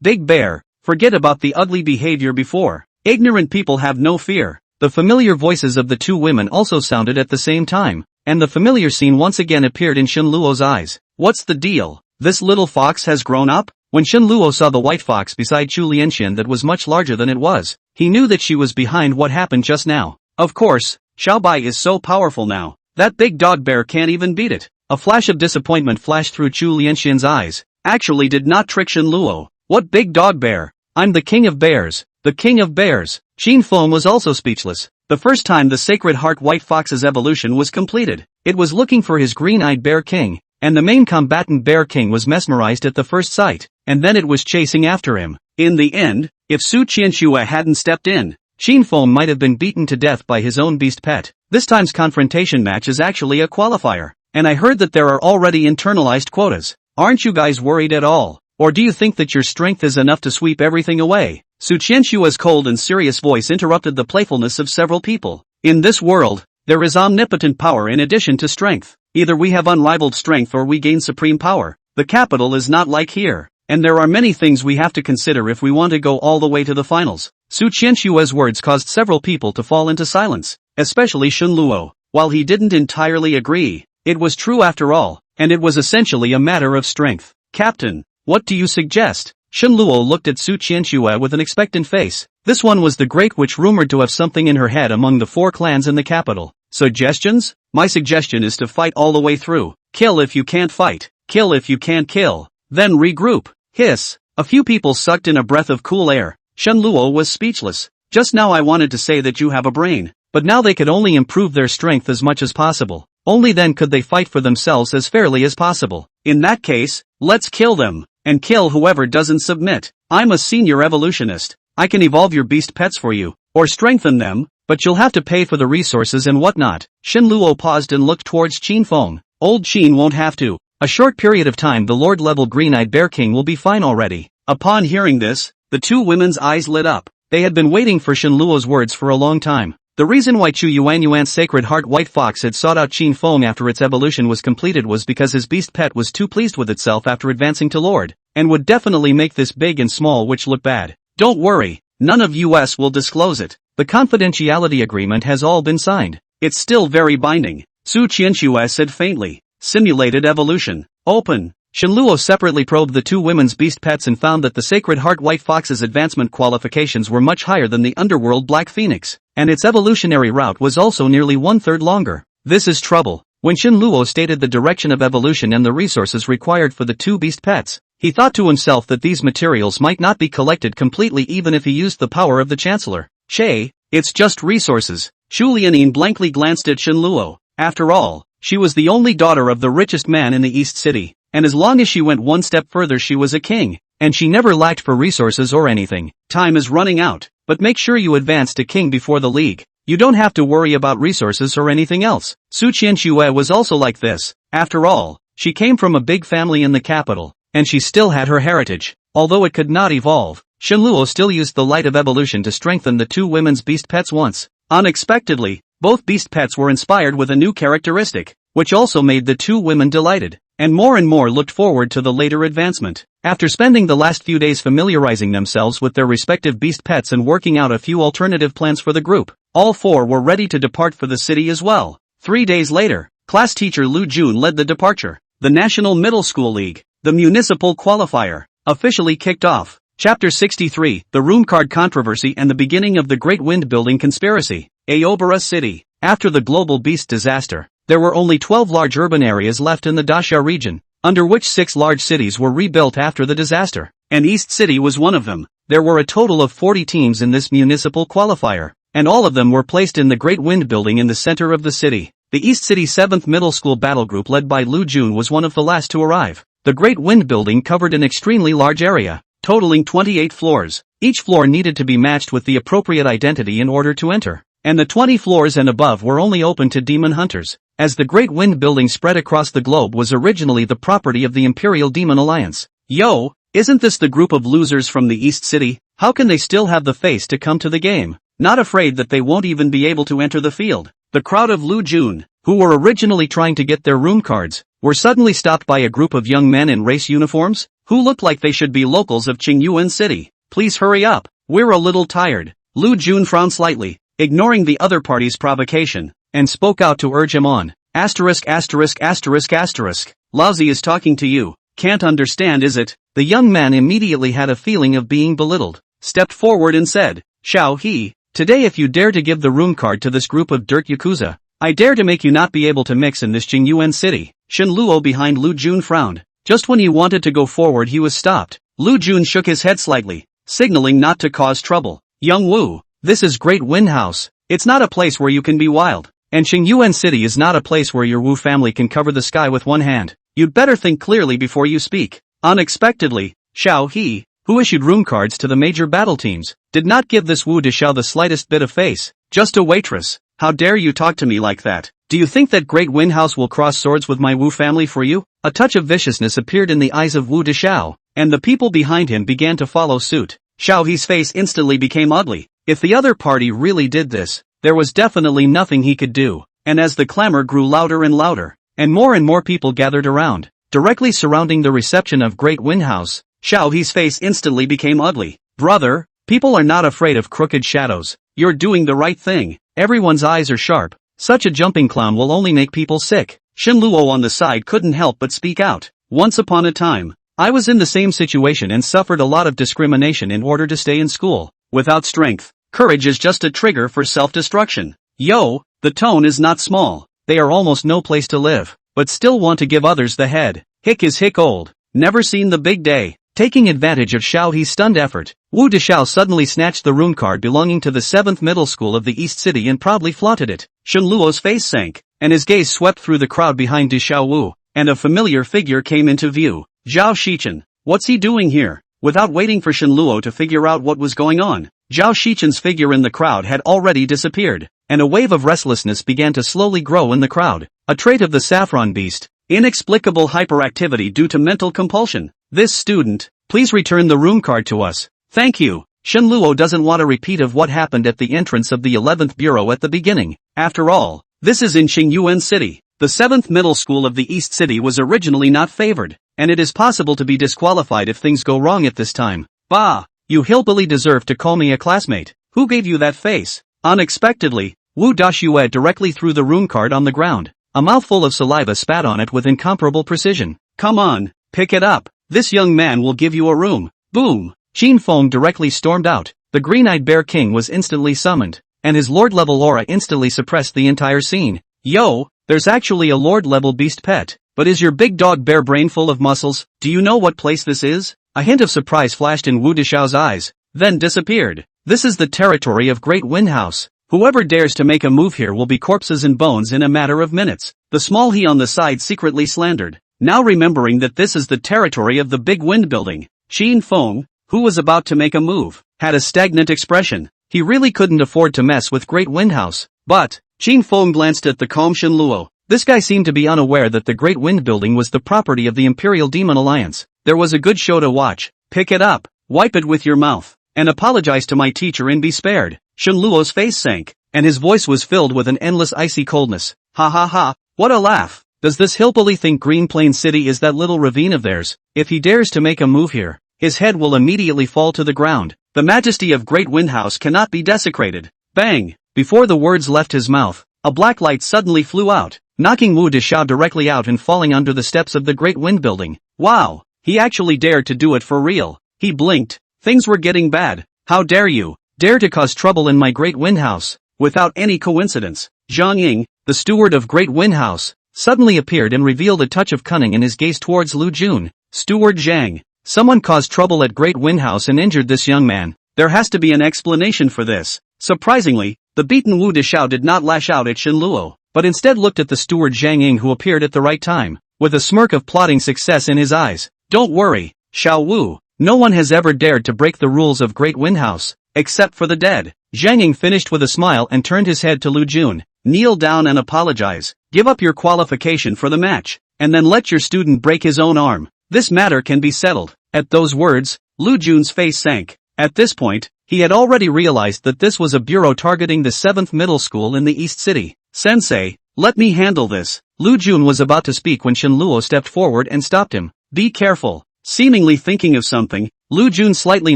big bear, forget about the ugly behavior before. Ignorant people have no fear. The familiar voices of the two women also sounded at the same time, and the familiar scene once again appeared in Shenluo's eyes. What's the deal? This little fox has grown up? When Shenluo saw the white fox beside Chu Lianxian that was much larger than it was, he knew that she was behind what happened just now. Of course, Xiaobai is so powerful now. That big dog bear can't even beat it. A flash of disappointment flashed through Chu Lianxian's eyes. Actually did not trick Shenluo. What big dog bear? I'm the king of bears. The king of bears. Qin Feng was also speechless. The first time the Sacred Heart White Fox's evolution was completed, it was looking for his green-eyed bear king, and the main combatant bear king was mesmerized at the first sight, and then it was chasing after him. In the end, if Su Qianxue hadn't stepped in, Qin Feng might have been beaten to death by his own beast pet. This time's confrontation match is actually a qualifier, and I heard that there are already internalized quotas. Aren't you guys worried at all? Or do you think that your strength is enough to sweep everything away? Su Qianxue's cold and serious voice interrupted the playfulness of several people. In this world, there is omnipotent power in addition to strength. Either we have unrivaled strength or we gain supreme power. The capital is not like here, and there are many things we have to consider if we want to go all the way to the finals. Su Qianxue's words caused several people to fall into silence, especially Shenluo. While he didn't entirely agree, it was true after all, and it was essentially a matter of strength. Captain, what do you suggest? Shenluo looked at Su Qianxue with an expectant face. This one was the great witch rumored to have something in her head among the 4 clans in the capital. Suggestions? My suggestion is to fight all the way through. Kill if you can't fight. Kill if you can't kill. Then regroup. Hiss. A few people sucked in a breath of cool air. Shenluo was speechless. Just now I wanted to say that you have a brain, but now they could only improve their strength as much as possible. Only then could they fight for themselves as fairly as possible. In that case, let's kill them. And kill whoever doesn't submit. I'm a senior evolutionist. I can evolve your beast pets for you, or strengthen them, but you'll have to pay for the resources and whatnot. Shenluo paused and looked towards Qin Feng. Old Qin won't have to. A short period of time the Lord-level Green-Eyed Bear King will be fine already. Upon hearing this, the two women's eyes lit up. They had been waiting for Shenluo's words for a long time. The reason why Chu Yuanyuan's Sacred Heart White Fox had sought out Qin Feng after its evolution was completed was because his beast pet was too pleased with itself after advancing to Lord, and would definitely make this big and small witch look bad. Don't worry, none of us will disclose it. The confidentiality agreement has all been signed. It's still very binding. Su Qianxue said faintly. Simulated evolution. Open. Shenluo separately probed the two women's beast pets and found that the Sacred Heart White Fox's advancement qualifications were much higher than the underworld Black Phoenix, and its evolutionary route was also nearly 1/3 longer. This is trouble. When Shenluo stated the direction of evolution and the resources required for the two beast pets, he thought to himself that these materials might not be collected completely even if he used the power of the Chancellor. Che, it's just resources. Shu Lianin blankly glanced at Shenluo. After all, she was the only daughter of the richest man in the East City. And as long as she went one step further she was a king, and she never lacked for resources or anything. Time is running out, but make sure you advance to king before the league. You don't have to worry about resources or anything else. Su Qianxue was also like this. After all, she came from a big family in the capital, and she still had her heritage. Although it could not evolve, Shenluo still used the light of evolution to strengthen the two women's beast pets once. Unexpectedly, both beast pets were inspired with a new characteristic, which also made the two women delighted, and more looked forward to the later advancement. After spending the last few days familiarizing themselves with their respective beast pets and working out a few alternative plans for the group, all 4 were ready to depart for the city as well. 3 days later, class teacher Lu Jun led the departure. The National Middle School League, the municipal qualifier, officially kicked off. Chapter 63, The Room Card Controversy and the Beginning of the Great Wind Building Conspiracy. Aobara City. After the global beast disaster, there were only 12 large urban areas left in the Dasha region, under which 6 large cities were rebuilt after the disaster, and East City was one of them. There were a total of 40 teams in this municipal qualifier, and all of them were placed in the Great Wind Building in the center of the city. The East City 7th Middle School Battle Group led by Lu Jun was one of the last to arrive. The Great Wind Building covered an extremely large area, totaling 28 floors. Each floor needed to be matched with the appropriate identity in order to enter, and the 20 floors and above were only open to demon hunters. As the Great Wind Building spread across the globe was originally the property of the Imperial Demon Alliance. Yo, isn't this the group of losers from the East City? How can they still have the face to come to the game? Not afraid that they won't even be able to enter the field. The crowd of Lu Jun, who were originally trying to get their room cards, were suddenly stopped by a group of young men in race uniforms, who looked like they should be locals of Qingyuan City. Please hurry up, we're a little tired. Lu Jun frowned slightly, ignoring the other party's provocation, and spoke out to urge him on. Asterisk asterisk asterisk asterisk. Lousy is talking to you. Can't understand is it? The young man immediately had a feeling of being belittled, stepped forward and said, Shao he, today if you dare to give the room card to this group of dirt yakuza, I dare to make you not be able to mix in this Qingyuan city. Shen Luo behind Lu Jun frowned. Just when he wanted to go forward he was stopped. Lu Jun shook his head slightly, signaling not to cause trouble. Young Wu, this is Great Wind House. It's not a place where you can be wild. And Qingyuan City is not a place where your Wu family can cover the sky with one hand. You'd better think clearly before you speak. Unexpectedly, Shao He, who issued room cards to the major battle teams, did not give this Wu Deshao the slightest bit of face. Just a waitress. How dare you talk to me like that? Do you think that Great Wind House will cross swords with my Wu family for you? A touch of viciousness appeared in the eyes of Wu Deshao, and the people behind him began to follow suit. Shao He's face instantly became ugly. If the other party really did this, there was definitely nothing he could do, and as the clamor grew louder and more people gathered around, directly surrounding the reception of Great Wind House, Shao He's face instantly became ugly. Brother, people are not afraid of crooked shadows. You're doing the right thing. Everyone's eyes are sharp. Such a jumping clown will only make people sick. Shen Luo on the side couldn't help but speak out. Once upon a time, I was in the same situation and suffered a lot of discrimination in order to stay in school. Without strength, courage is just a trigger for self-destruction. Yo, the tone is not small. They are almost no place to live, but still want to give others the head. Hick is hick old. Never seen the big day. Taking advantage of Shao He's stunned effort, Wu Deshao suddenly snatched the room card belonging to the 7th middle school of the East City and proudly flaunted it. Shen Luo's face sank, and his gaze swept through the crowd behind Deshao Wu, and a familiar figure came into view. Zhao Shichen. What's he doing here? Without waiting for Shen Luo to figure out what was going on, Zhao Shichen's figure in the crowd had already disappeared, and a wave of restlessness began to slowly grow in the crowd. A trait of the saffron beast. Inexplicable hyperactivity due to mental compulsion. This student, please return the room card to us. Thank you. Shen Luo doesn't want a repeat of what happened at the entrance of the 11th bureau at the beginning. After all, this is in Qingyuan City. The 7th middle school of the East City was originally not favored, and it is possible to be disqualified if things go wrong at this time. Bah! You hillbilly deserve to call me a classmate. Who gave you that face? Unexpectedly, Wu Dashue directly threw the room card on the ground. A mouthful of saliva spat on it with incomparable precision. Come on, pick it up. This young man will give you a room. Boom! Qin Feng directly stormed out. The green-eyed bear king was instantly summoned, and his lord-level aura instantly suppressed the entire scene. Yo, there's actually a lord-level beast pet. But is your big dog bear brain full of muscles? Do you know what place this is? A hint of surprise flashed in Wu Deshao's eyes, then disappeared. This is the territory of Great Wind House. Whoever dares to make a move here will be corpses and bones in a matter of minutes. The small he on the side secretly slandered, now remembering that this is the territory of the big wind building. Qin Feng, who was about to make a move, had a stagnant expression. He really couldn't afford to mess with Great Wind House. But, Qin Feng glanced at the calm Shen Luo. This guy seemed to be unaware that the Great Wind building was the property of the Imperial Demon Alliance. There was a good show to watch. Pick it up, wipe it with your mouth, and apologize to my teacher and be spared. Shen Luo's face sank, and his voice was filled with an endless icy coldness. Ha ha ha, what a laugh. Does this hillbilly think Green Plain City is that little ravine of theirs? If he dares to make a move here, his head will immediately fall to the ground. The majesty of Great Wind House cannot be desecrated. Bang! Before the words left his mouth, a black light suddenly flew out, knocking Wu Deshao directly out and falling under the steps of the Great Wind building. Wow! He actually dared to do it for real. He blinked. Things were getting bad. How dare you? Dare to cause trouble in my Great Wind House? Without any coincidence, Zhang Ying, the steward of Great Wind House, suddenly appeared and revealed a touch of cunning in his gaze towards Lu Jun. Steward Zhang, someone caused trouble at Great Wind House and injured this young man. There has to be an explanation for this. Surprisingly, the beaten Wu Deshao did not lash out at Shen Luo, but instead looked at the steward Zhang Ying, who appeared at the right time, with a smirk of plotting success in his eyes. Don't worry, Xiao Wu, no one has ever dared to break the rules of Great Wind House, except for the dead. Zhang Ying finished with a smile and turned his head to Lu Jun. Kneel down and apologize. Give up your qualification for the match, and then let your student break his own arm. This matter can be settled. At those words, Lu Jun's face sank. At this point, he had already realized that this was a bureau targeting the 7th middle school in the East City. Sensei, let me handle this. Lu Jun was about to speak when Shen Luo stepped forward and stopped him. Be careful. Seemingly thinking of something, Lu Jun slightly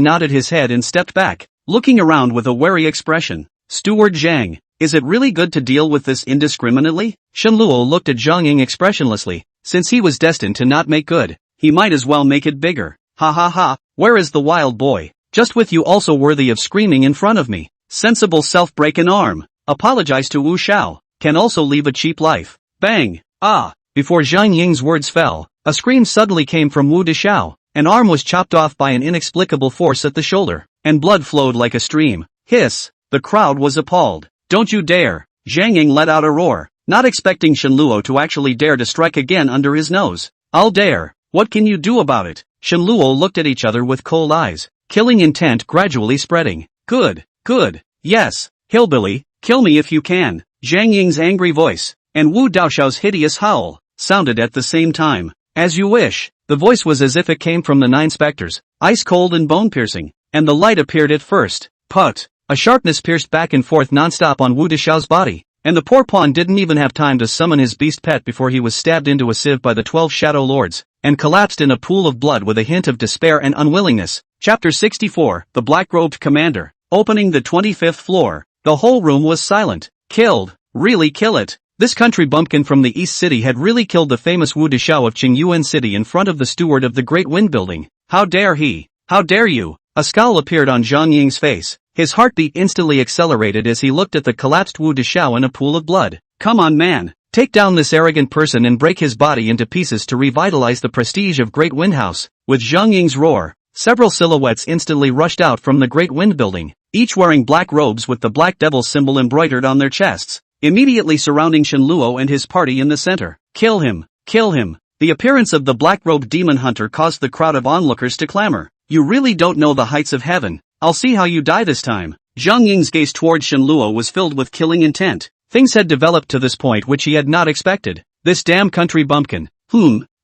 nodded his head and stepped back. looking around with a wary expression. Steward Zhang, is it really good to deal with this indiscriminately? Shenluo looked at Zhang Ying expressionlessly. Since he was destined to not make good, he might as well make it bigger. Ha ha ha, where is the wild boy? Just with you also worthy of screaming in front of me. Sensible self break an arm. Apologize to Wu Xiao. Can also leave a cheap life. Bang! Ah! Before Zhang Ying's words fell, a scream suddenly came from Wu Xiao. An arm was chopped off by an inexplicable force at the shoulder, and blood flowed like a stream. Hiss! The crowd was appalled. Don't you dare! Zhang Ying let out a roar, not expecting Shenluo to actually dare to strike again under his nose. I'll dare. What can you do about it? Shenluo looked at each other with cold eyes, killing intent gradually spreading. Good, good, yes, hillbilly, kill me if you can. Zhang Ying's angry voice, and Wu Daoxiao's hideous howl, sounded at the same time. As you wish. The voice was as if it came from the 9 specters, ice cold and bone-piercing, and the light appeared at first. Put! A sharpness pierced back and forth non-stop on Wu Daoxiao's body, and the poor pawn didn't even have time to summon his beast pet before he was stabbed into a sieve by the 12 shadow lords, and collapsed in a pool of blood with a hint of despair and unwillingness. Chapter 64, The Black-Robed Commander. Opening the 25th floor, the whole room was silent. Killed. Really kill it. This country bumpkin from the East City had really killed the famous Wu Daoxiao of Qingyuan City in front of the steward of the Great Wind Building. How dare he? How dare you? A scowl appeared on Zhang Ying's face. His heartbeat instantly accelerated as he looked at the collapsed Wu Daoxiao in a pool of blood. Come on man, take down this arrogant person and break his body into pieces to revitalize the prestige of Great Wind House. With Zhang Ying's roar, several silhouettes instantly rushed out from the Great Wind Building, each wearing black robes with the Black Devil symbol embroidered on their chests, immediately surrounding Shenluo and his party in the center. Kill him! Kill him! The appearance of the black-robed demon hunter caused the crowd of onlookers to clamor. You really don't know the heights of heaven. I'll see how you die this time. Zhang Ying's gaze towards Shenluo was filled with killing intent. Things had developed to this point which he had not expected. This damn country bumpkin.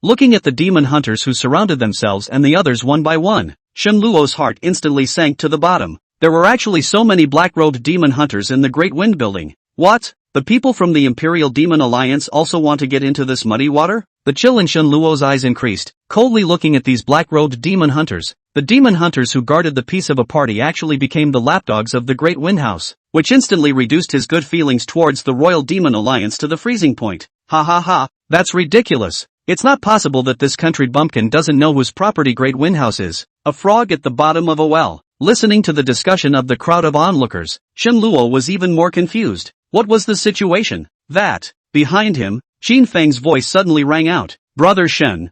Looking at the demon hunters who surrounded themselves and the others one by one, Shenluo's heart instantly sank to the bottom. There were actually so many black-robed demon hunters in the Great Wind Building. What? The people from the Imperial Demon Alliance also want to get into this muddy water? The chill in Shenluo's eyes increased, coldly looking at these black-robed demon hunters. The demon hunters who guarded the peace of a party actually became the lapdogs of the Great Wind House, which instantly reduced his good feelings towards the Royal Demon Alliance to the freezing point. Ha ha ha, that's ridiculous. It's not possible that this country bumpkin doesn't know whose property Great Wind House is. A frog at the bottom of a well. Listening to the discussion of the crowd of onlookers, Shenluo was even more confused. What was the situation? That, behind him, Qin Feng's voice suddenly rang out. Brother Shen,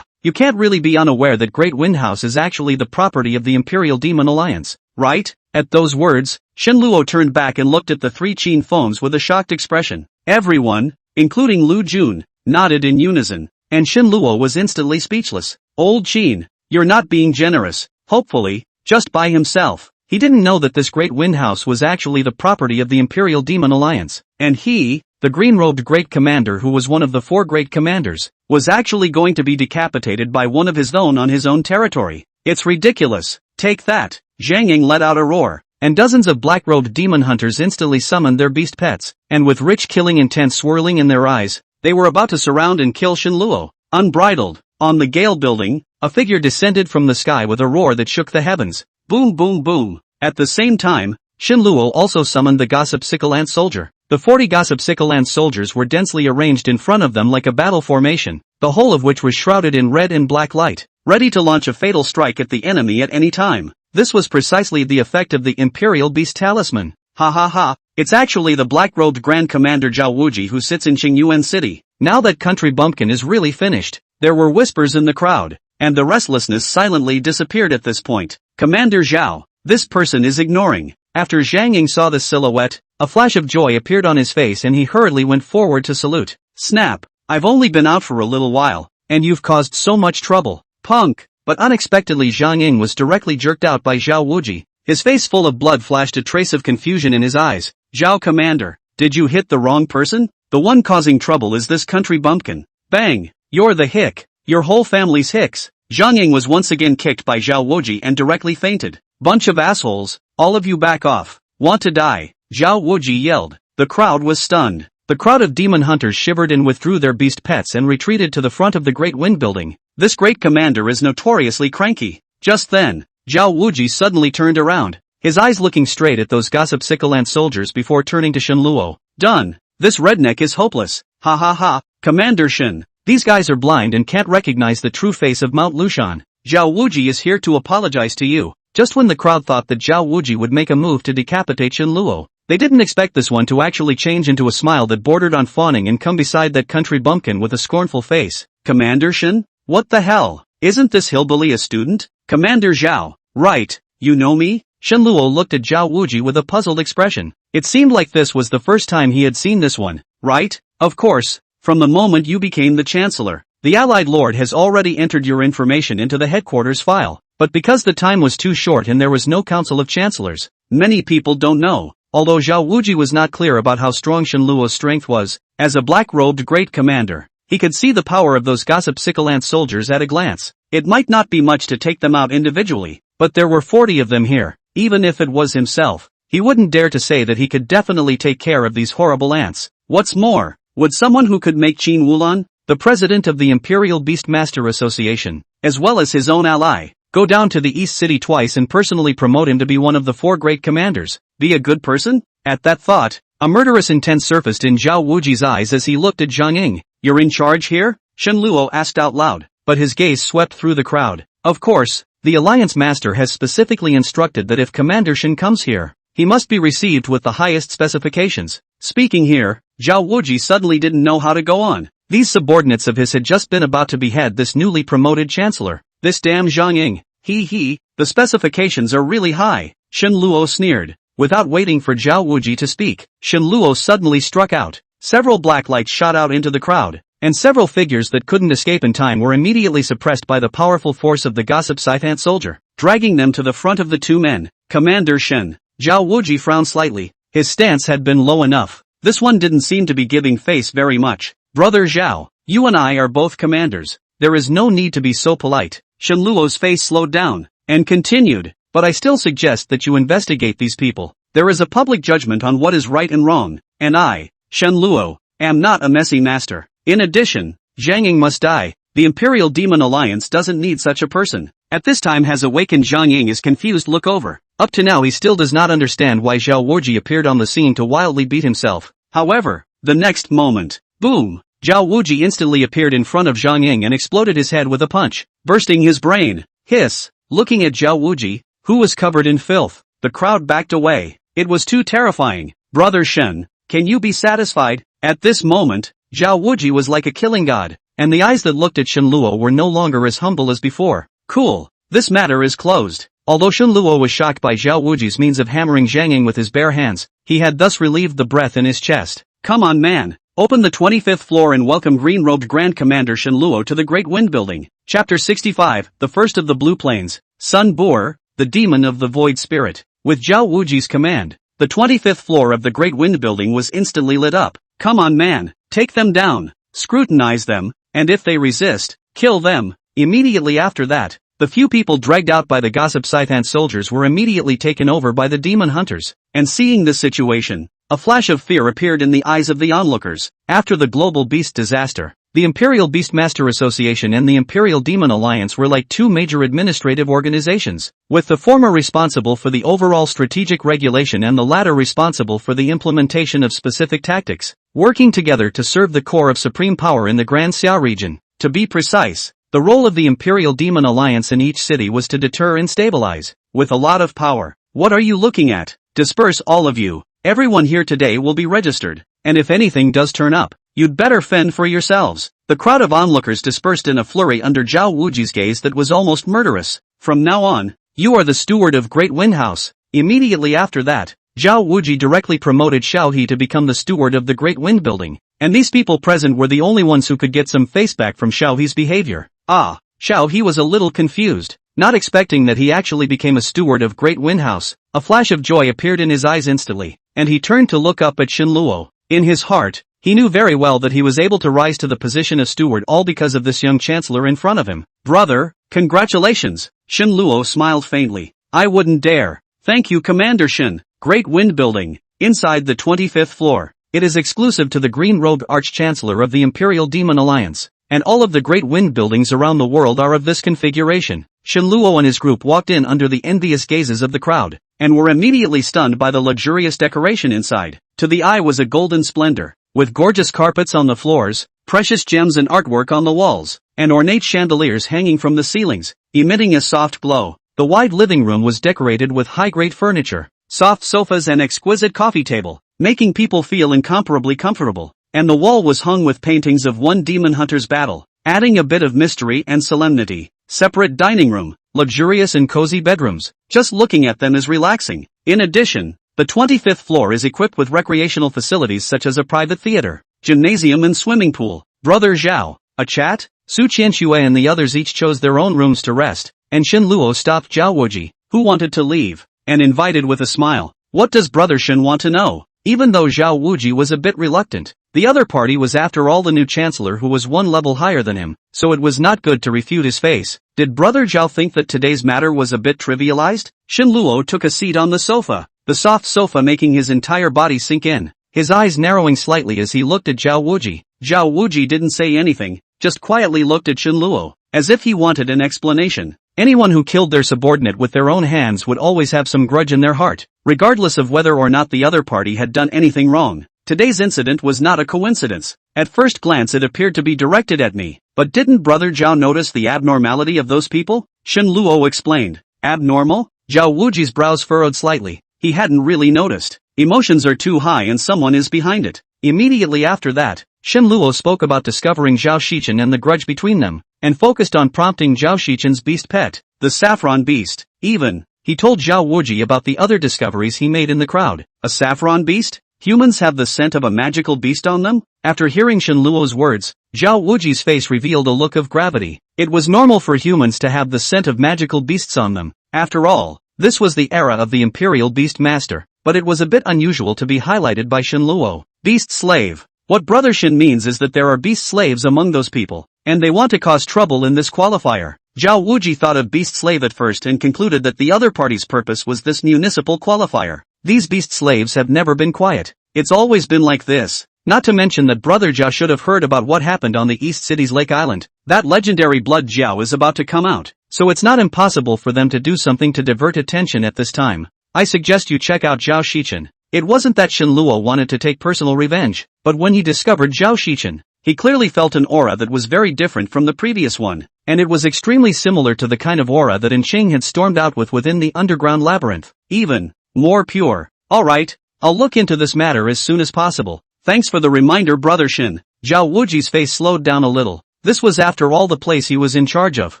you can't really be unaware that Great Wind House is actually the property of the Imperial Demon Alliance, right? At those words, Shenluo turned back and looked at the 3 Qin Fengs with a shocked expression. Everyone, including Lu Jun, nodded in unison, and Shenluo was instantly speechless. Old Qin, you're not being generous. Hopefully, just by himself. He didn't know that this Great Wind House was actually the property of the Imperial Demon Alliance, and he, the green-robed Great Commander who was one of the 4 Great Commanders, was actually going to be decapitated by one of his own on his own territory. It's ridiculous. Take that. Zhang Ying let out a roar, and dozens of black-robed demon hunters instantly summoned their beast pets, and with rich killing intent swirling in their eyes, they were about to surround and kill Shenluo. Unbridled. On the Gale Building, a figure descended from the sky with a roar that shook the heavens. Boom boom boom. At the same time, Shenluo also summoned the Gossip Sickleland soldier. The 40 Gossip Sickleland soldiers were densely arranged in front of them like a battle formation, the whole of which was shrouded in red and black light, ready to launch a fatal strike at the enemy at any time. This was precisely the effect of the Imperial Beast Talisman. Ha ha ha, it's actually the black-robed Grand Commander Zhao Wuji who sits in Qingyuan City. Now that country bumpkin is really finished. There were whispers in the crowd, and the restlessness silently disappeared at this point. Commander Zhao, this person is ignoring. After Zhang Ying saw the silhouette, a flash of joy appeared on his face and he hurriedly went forward to salute. Snap, I've only been out for a little while, and you've caused so much trouble. Punk! But unexpectedly Zhang Ying was directly jerked out by Zhao Wuji. His face full of blood flashed a trace of confusion in his eyes. Zhao Commander, did you hit the wrong person? The one causing trouble is this country bumpkin. Bang! You're the hick. Your whole family's hicks. Zhang Ying was once again kicked by Zhao Wuji and directly fainted. Bunch of assholes, all of you back off. Want to die? Zhao Wuji yelled. The crowd was stunned. The crowd of demon hunters shivered and withdrew their beast pets and retreated to the front of the Great Wind Building. This great commander is notoriously cranky. Just then, Zhao Wuji suddenly turned around. his eyes looking straight at those gossip Sikalant soldiers before turning to Shen Luo. Done. This redneck is hopeless. Ha ha ha. Commander Shen. These guys are blind and can't recognize the true face of Mount Lushan. Zhao Wuji is here to apologize to you. Just when the crowd thought that Zhao Wuji would make a move to decapitate Shen Luo, they didn't expect this one to actually change into a smile that bordered on fawning and come beside that country bumpkin with a scornful face. Commander Shen? What the hell? Isn't this hillbilly a student? Commander Zhao. Right. You know me? Shen Luo looked at Zhao Wuji with a puzzled expression. It seemed like this was the first time he had seen this one, right? Of course. From the moment you became the Chancellor, the Allied Lord has already entered your information into the headquarters file, but because the time was too short and there was no Council of Chancellors, many people don't know. Although Zhao Wuji was not clear about how strong Shen Luo's strength was, as a black-robed great commander, he could see the power of those gossip Sikalant soldiers at a glance. It might not be much to take them out individually, but there were 40 of them here. Even if it was himself, he wouldn't dare to say that he could definitely take care of these horrible ants. What's more, would someone who could make Qin Wulan, the president of the Imperial Beastmaster Association, as well as his own ally, go down to the East City twice and personally promote him to be one of the 4 great commanders, be a good person? At that thought, a murderous intent surfaced in Zhao Wuji's eyes as he looked at Zhang Ying. You're in charge here? Shen Luo asked out loud, but his gaze swept through the crowd. Of course, the Alliance Master has specifically instructed that if Commander Shen comes here, he must be received with the highest specifications. Speaking here, Zhao Wuji suddenly didn't know how to go on. These subordinates of his had just been about to behead this newly promoted Chancellor. This damn Zhang Ying. The specifications are really high. Shen Luo sneered. Without waiting for Zhao Wuji to speak, Shen Luo suddenly struck out. Several black lights shot out into the crowd, and several figures that couldn't escape in time were immediately suppressed by the powerful force of the gossip Scythant soldier, dragging them to the front of the 2 men. Commander Shen. Zhao Wuji frowned slightly. His stance had been low enough. This one didn't seem to be giving face very much. Brother Zhao, you and I are both commanders. There is no need to be so polite. Shen Luo's face slowed down, and continued, but I still suggest that you investigate these people. There is a public judgment on what is right and wrong, and I, Shen Luo, am not a messy master. In addition, Zhang Ying must die. The Imperial Demon Alliance doesn't need such a person. At this time has awakened Zhang Ying is confused look over. Up to now he still does not understand why Zhao Wuji appeared on the scene to wildly beat himself. However, the next moment, boom! Zhao Wuji instantly appeared in front of Zhang Ying and exploded his head with a punch, bursting his brain. Hiss! Looking at Zhao Wuji, who was covered in filth, the crowd backed away. It was too terrifying. Brother Shen, can you be satisfied? At this moment, Zhao Wuji was like a killing god, and the eyes that looked at Shen Luo were no longer as humble as before. Cool. This matter is closed. Although Shen Luo was shocked by Zhao Wuji's means of hammering Zhang Ying with his bare hands, he had thus relieved the breath in his chest. Come on man. Open the 25th floor and welcome green-robed Grand Commander Shen Luo to the Great Wind Building. Chapter 65, the First of the Blue Plains. Sun Boer, the Demon of the Void Spirit. With Zhao Wuji's command, the 25th floor of the Great Wind Building was instantly lit up. Come on man, take them down, scrutinize them, and if they resist, kill them. Immediately after that, the few people dragged out by the gossip Scythant soldiers were immediately taken over by the demon hunters. And seeing this situation, a flash of fear appeared in the eyes of the onlookers. After the global beast disaster, the Imperial Beastmaster Association and the Imperial Demon Alliance were like 2 major administrative organizations, with the former responsible for the overall strategic regulation and the latter responsible for the implementation of specific tactics, working together to serve the core of supreme power in the Grand Xia region. To be precise, the role of the Imperial Demon Alliance in each city was to deter and stabilize, with a lot of power. What are you looking at? Disperse all of you. Everyone here today will be registered, and if anything does turn up, you'd better fend for yourselves. The crowd of onlookers dispersed in a flurry under Zhao Wuji's gaze that was almost murderous. From now on, you are the steward of Great Wind House. Immediately after that, Zhao Wuji directly promoted Xiao He to become the steward of the Great Wind Building, and these people present were the only ones who could get some face back from Xiao He's behavior. Xiao He was a little confused, not expecting that he actually became a steward of Great Wind House. A flash of joy appeared in his eyes instantly, and he turned to look up at Shen Luo. In his heart, he knew very well that he was able to rise to the position of steward all because of this young chancellor in front of him. Brother, congratulations! Shen Luo smiled faintly. I wouldn't dare. Thank you Commander Shen. Great Wind Building, inside the 25th floor. It is exclusive to the green-robed Arch-Chancellor of the Imperial Demon Alliance, and all of the Great Wind Buildings around the world are of this configuration. Shen Luo and his group walked in under the envious gazes of the crowd, and were immediately stunned by the luxurious decoration inside. To the eye was a golden splendor, with gorgeous carpets on the floors, precious gems and artwork on the walls, and ornate chandeliers hanging from the ceilings, emitting a soft glow. The wide living room was decorated with high-grade furniture, soft sofas and exquisite coffee table, making people feel incomparably comfortable. And the wall was hung with paintings of one demon hunter's battle, adding a bit of mystery and solemnity. Separate dining room, luxurious and cozy bedrooms. Just looking at them is relaxing. In addition, the 25th floor is equipped with recreational facilities such as a private theater, gymnasium and swimming pool. Brother Zhao, a chat? Su Qianxue and the others each chose their own rooms to rest, and Shen Luo stopped Zhao Wuji, who wanted to leave, and invited with a smile. What does Brother Shen want to know? Even though Zhao Wuji was a bit reluctant, the other party was after all the new chancellor who was one level higher than him, so it was not good to refute his face. Did Brother Zhao think that today's matter was a bit trivialized? Shen Luo took a seat on the sofa, the soft sofa making his entire body sink in, his eyes narrowing slightly as he looked at Zhao Wuji. Zhao Wuji didn't say anything, just quietly looked at Shen Luo, as if he wanted an explanation. Anyone who killed their subordinate with their own hands would always have some grudge in their heart, regardless of whether or not the other party had done anything wrong. Today's incident was not a coincidence. At first glance it appeared to be directed at me, but didn't Brother Zhao notice the abnormality of those people? Shen Luo explained. Abnormal? Zhao Wuji's brows furrowed slightly. He hadn't really noticed. Emotions are too high and someone is behind it. Immediately after that, Shen Luo spoke about discovering Zhao Shichen and the grudge between them, and focused on prompting Zhao Shichen's beast pet, the saffron beast. Even, he told Zhao Wuji about the other discoveries he made in the crowd. A saffron beast? Humans have the scent of a magical beast on them? After hearing Shen Luo's words, Zhao Wuji's face revealed a look of gravity. It was normal for humans to have the scent of magical beasts on them. After all, this was the era of the Imperial Beast Master, but it was a bit unusual to be highlighted by Shen Luo. Beast slave. What Brother Shen means is that there are beast slaves among those people, and they want to cause trouble in this qualifier. Zhao Wuji thought of beast slave at first and concluded that the other party's purpose was this municipal qualifier. These beast slaves have never been quiet. It's always been like this. Not to mention that Brother Zhao should have heard about what happened on the East City's Lake Island. That legendary blood Zhao is about to come out, so it's not impossible for them to do something to divert attention at this time. I suggest you check out Zhao Shichen. It wasn't that Shen Luo wanted to take personal revenge, but when he discovered Zhao Shichen, he clearly felt an aura that was very different from the previous one, and it was extremely similar to the kind of aura that Encheng had stormed out with within the underground labyrinth. Even more pure. Alright, I'll look into this matter as soon as possible. Thanks for the reminder, Brother Shen. Zhao Wuji's face slowed down a little. This was after all the place he was in charge of,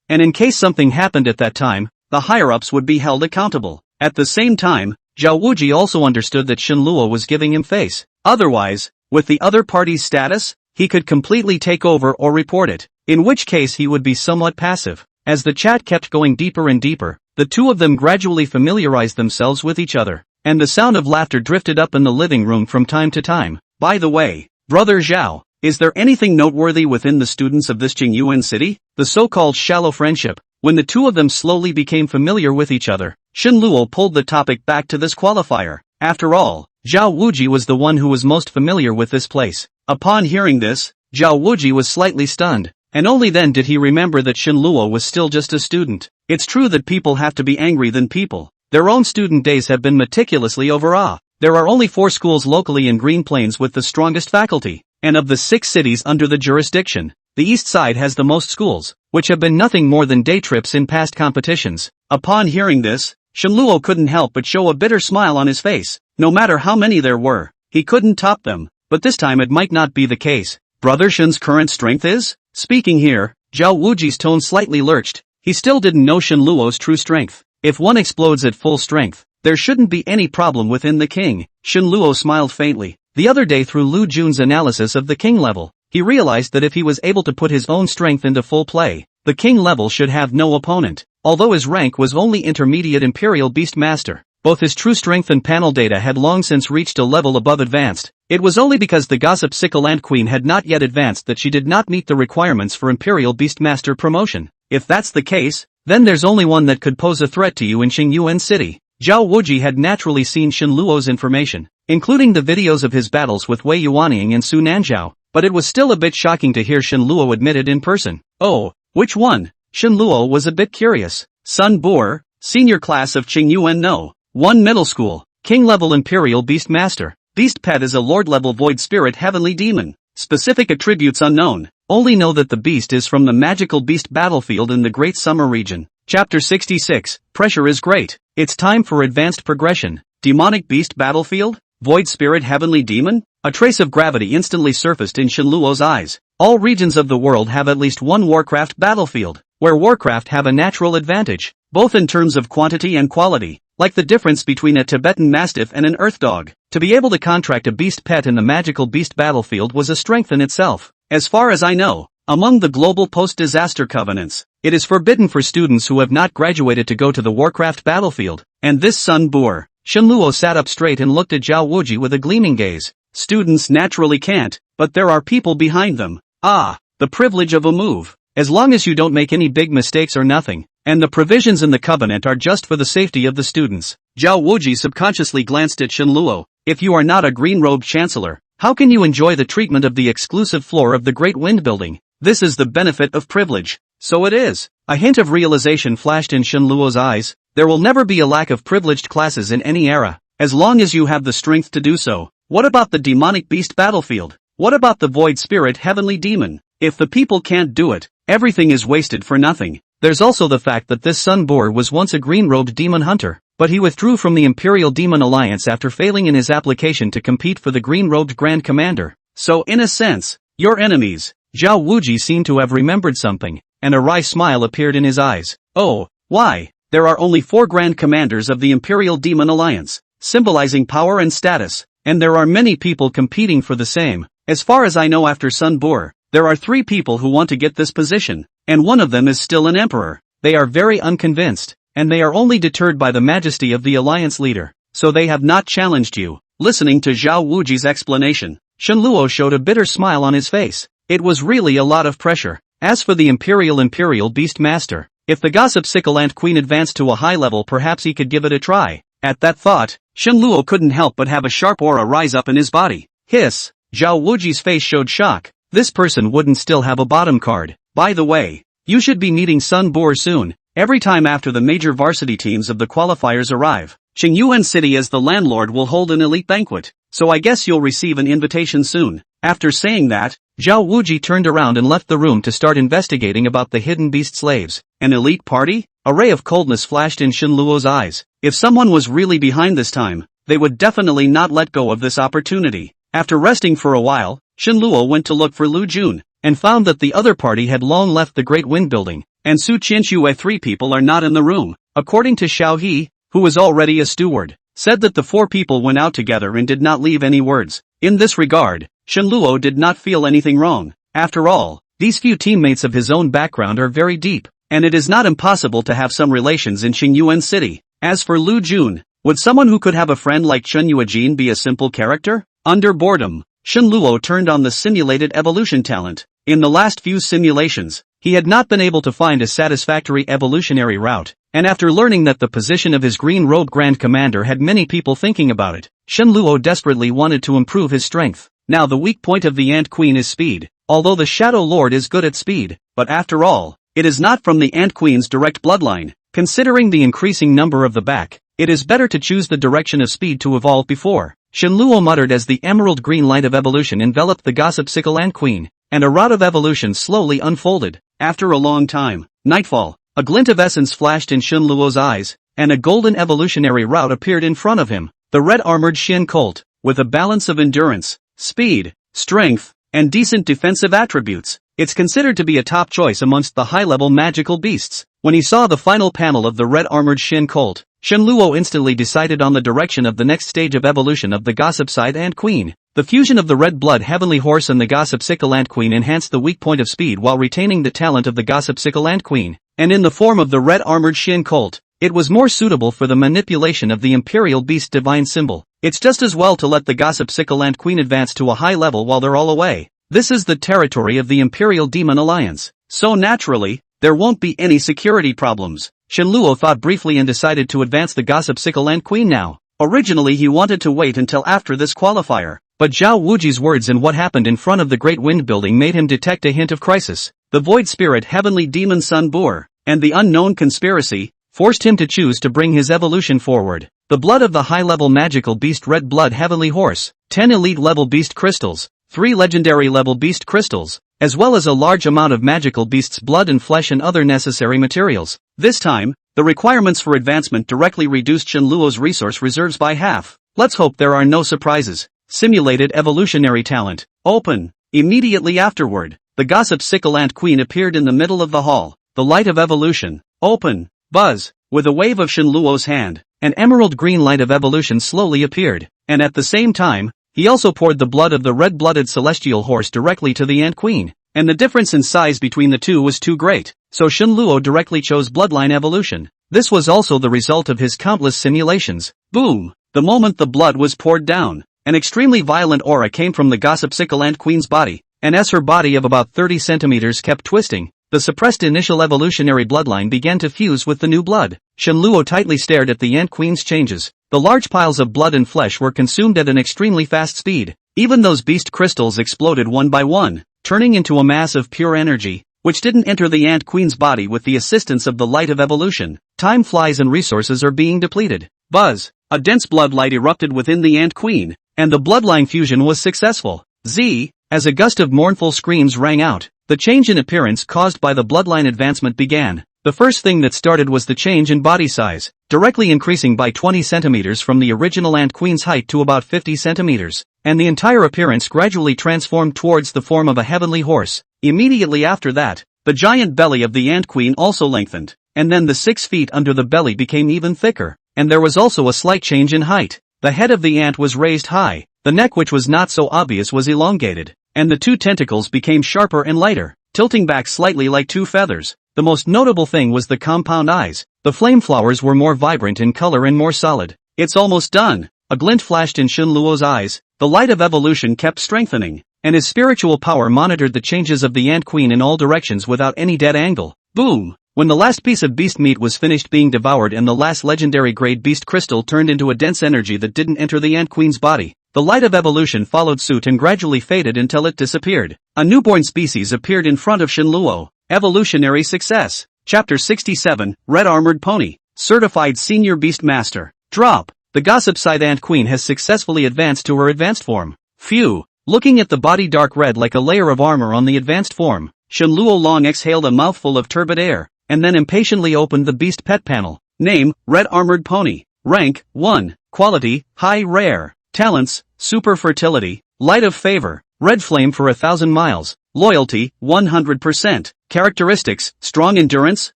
and in case something happened at that time, the higher-ups would be held accountable. At the same time, Zhao Wuji also understood that Shen Luo was giving him face. Otherwise, with the other party's status, he could completely take over or report it, in which case he would be somewhat passive. As the chat kept going deeper and deeper, the two of them gradually familiarized themselves with each other, and the sound of laughter drifted up in the living room from time to time. By the way, Brother Zhao, is there anything noteworthy within the students of this Qingyuan city? The so-called shallow friendship. When the two of them slowly became familiar with each other, Shen Luo pulled the topic back to this qualifier. After all, Zhao Wuji was the one who was most familiar with this place. Upon hearing this, Zhao Wuji was slightly stunned, and only then did he remember that Shen Luo was still just a student. It's true that people have to be angry than people. Their own student days have been meticulously overawed. There are only 4 schools locally in Green Plains with the strongest faculty, and of the 6 cities under the jurisdiction, the east side has the most schools, which have been nothing more than day trips in past competitions. Upon hearing this, Shen Luo couldn't help but show a bitter smile on his face. No matter how many there were, he couldn't top them, but this time it might not be the case. Brother Shen's current strength is? Speaking here, Zhao Wuji's tone slightly lurched. He still didn't know Shen Luo's true strength. If one explodes at full strength, there shouldn't be any problem within the king. Shen Luo smiled faintly. The other day through Lu Jun's analysis of the king level, he realized that if he was able to put his own strength into full play, the king level should have no opponent. Although his rank was only intermediate Imperial Beast Master, both his true strength and panel data had long since reached a level above advanced. It was only because the gossip sickle ant queen had not yet advanced that she did not meet the requirements for Imperial Beast Master promotion. If that's the case, then there's only one that could pose a threat to you in Qingyuan City. Zhao Wuji had naturally seen Shen Luo's information, including the videos of his battles with Wei Yuanying and Su Nanzhao, but it was still a bit shocking to hear Shen Luo admit it in person. Oh, which one? Shen Luo was a bit curious. Sun Boer, senior class of Qingyuan no. 1 Middle School, King-level Imperial Beast Master. Beast Pet is a Lord-level Void Spirit Heavenly Demon. Specific attributes unknown. Only know that the beast is from the magical beast battlefield in the Great Summer region. Chapter 66, Pressure is great. It's time for advanced progression. Demonic beast battlefield? Void Spirit Heavenly Demon? A trace of gravity instantly surfaced in Shenluo's eyes. All regions of the world have at least one Warcraft battlefield, where Warcraft have a natural advantage, both in terms of quantity and quality, like the difference between a Tibetan Mastiff and an Earth Dog. To be able to contract a beast pet in the magical beast battlefield was a strength in itself. As far as I know, among the global post-disaster covenants, it is forbidden for students who have not graduated to go to the Warcraft battlefield, and this Sun Boer. Shenluo sat up straight and looked at Zhao Wuji with a gleaming gaze. Students naturally can't, but there are people behind them. Ah, the privilege of a move. As long as you don't make any big mistakes or nothing, and the provisions in the covenant are just for the safety of the students. Zhao Wuji subconsciously glanced at Shenluo. If you are not a green-robed chancellor, how can you enjoy the treatment of the exclusive floor of the Great Wind Building? This is the benefit of privilege. So it is. A hint of realization flashed in Shenluo's eyes. There will never be a lack of privileged classes in any era, as long as you have the strength to do so. What about the demonic beast battlefield? What about the void spirit heavenly demon? If the people can't do it, everything is wasted for nothing. There's also the fact that this Sun Boer was once a green-robed demon hunter, but he withdrew from the Imperial Demon Alliance after failing in his application to compete for the green-robed Grand Commander. So in a sense, your enemies. Zhao Wuji seemed to have remembered something, and a wry smile appeared in his eyes. Oh, why? There are only 4 Grand Commanders of the Imperial Demon Alliance, symbolizing power and status, and there are many people competing for the same. As far as I know, after Sun Boer, there are 3 people who want to get this position, and one of them is still an emperor. They are very unconvinced, and they are only deterred by the majesty of the alliance leader, so they have not challenged you. Listening to Zhao Wuji's explanation, Shenluo showed a bitter smile on his face. It was really a lot of pressure. As for the Imperial Beast Master, if the gossip sickle ant queen advanced to a high level, perhaps he could give it a try. At that thought, Shenluo couldn't help but have a sharp aura rise up in his body. Hiss! Zhao Wuji's face showed shock. This person wouldn't still have a bottom card. By the way, you should be meeting Sun Boer soon. Every time after the major varsity teams of the qualifiers arrive, Qingyuan City as the landlord will hold an elite banquet, so I guess you'll receive an invitation soon. After saying that, Zhao Wuji turned around and left the room to start investigating about the hidden beast slaves. An elite party? A ray of coldness flashed in Shenluo's eyes. If someone was really behind this time, they would definitely not let go of this opportunity. After resting for a while, Shenluo went to look for Lu Jun, and found that the other party had long left the Great Wind Building, and Su Qianxue 3 people are not in the room. According to Xiao He, who was already a steward, said that the 4 people went out together and did not leave any words. In this regard, Shenluo did not feel anything wrong. After all, these few teammates of his own background are very deep, and it is not impossible to have some relations in Qingyuan City. As for Lu Jun, would someone who could have a friend like Chen Yuejin be a simple character? Under boredom, Shenluo turned on the simulated evolution talent. In the last few simulations, he had not been able to find a satisfactory evolutionary route, and after learning that the position of his green-robed Grand Commander had many people thinking about it, Shenluo desperately wanted to improve his strength. Now the weak point of the Ant Queen is speed, although the Shadow Lord is good at speed, but after all, it is not from the Ant Queen's direct bloodline. Considering the increasing number of the back, it is better to choose the direction of speed to evolve before. Shenluo muttered as the emerald green light of evolution enveloped the gossip sickle Ant Queen, and a route of evolution slowly unfolded. After a long time, nightfall, a glint of essence flashed in Shenluo's eyes, and a golden evolutionary route appeared in front of him. The red-armored Shin Colt, with a balance of endurance, speed, strength, and decent defensive attributes. It's considered to be a top choice amongst the high-level magical beasts. When he saw the final panel of the red-armored Shin Colt, Shenluo instantly decided on the direction of the next stage of evolution of the gossip side Ant Queen. The fusion of the red blood heavenly horse and the gossip sickle Ant Queen enhanced the weak point of speed while retaining the talent of the gossip sickle Ant Queen, and in the form of the red-armored Shin Colt, it was more suitable for the manipulation of the Imperial Beast divine symbol. It's just as well to let the gossip sickle Ant Queen advance to a high level while they're all away. This is the territory of the Imperial Demon Alliance, so naturally, there won't be any security problems. Shenluo thought briefly and decided to advance the gossip sickle Ant Queen now. Originally he wanted to wait until after this qualifier, but Zhao Wuji's words and what happened in front of the Great Wind Building made him detect a hint of crisis. The Void Spirit Heavenly Demon Sun Boer, and the unknown conspiracy, forced him to choose to bring his evolution forward. The blood of the high-level magical beast Red Blood Heavenly Horse, 10 elite-level beast crystals, 3 legendary-level beast crystals, as well as a large amount of magical beast's blood and flesh and other necessary materials. This time, the requirements for advancement directly reduced Shenluo's resource reserves by half. Let's hope there are no surprises. Simulated evolutionary talent. Open. Immediately afterward, the gossip sickle ant queen appeared in the middle of the hall. The light of evolution. Open. Buzz. With a wave of Shenluo's hand, an emerald green light of evolution slowly appeared, and at the same time, he also poured the blood of the red-blooded celestial horse directly to the ant queen, and the difference in size between the two was too great, so Shenluo directly chose bloodline evolution. This was also the result of his countless simulations. Boom! The moment the blood was poured down, an extremely violent aura came from the gossip sickle ant queen's body, and as her body of about 30 centimeters kept twisting, the suppressed initial evolutionary bloodline began to fuse with the new blood. Shenluo tightly stared at the ant queen's changes. The large piles of blood and flesh were consumed at an extremely fast speed. Even those beast crystals exploded one by one, turning into a mass of pure energy, which didn't enter the ant queen's body with the assistance of the light of evolution. Time flies and resources are being depleted. Buzz! A dense blood light erupted within the ant queen, and the bloodline fusion was successful. Z! As a gust of mournful screams rang out, the change in appearance caused by the bloodline advancement began. The first thing that started was the change in body size, directly increasing by 20 centimeters from the original ant queen's height to about 50 centimeters, and the entire appearance gradually transformed towards the form of a heavenly horse. Immediately after that, the giant belly of the ant queen also lengthened, and then the 6 feet under the belly became even thicker, and there was also a slight change in height. The head of the ant was raised high, the neck, which was not so obvious, was elongated, and the 2 tentacles became sharper and lighter, tilting back slightly like 2 feathers. The most notable thing was the compound eyes. The flame flowers were more vibrant in color and more solid. It's almost done. A glint flashed in Shenluo's eyes. The light of evolution kept strengthening, and his spiritual power monitored the changes of the ant queen in all directions without any dead angle. Boom! When the last piece of beast meat was finished being devoured and the last legendary grade beast crystal turned into a dense energy that didn't enter the ant queen's body, the light of evolution followed suit and gradually faded until it disappeared. A newborn species appeared in front of Shenluo. Evolutionary success. Chapter 67, Red Armored Pony. Certified Senior Beast Master. Drop. The gossip scythe ant queen has successfully advanced to her advanced form. Phew. Looking at the body dark red like a layer of armor on the advanced form, Shenluo long exhaled a mouthful of turbid air, and then impatiently opened the beast pet panel. Name, Red Armored Pony. Rank, 1. Quality, High Rare. Talents, Super Fertility, Light of Favor, Red Flame for 1,000 miles. Loyalty, 100%. Characteristics, strong endurance,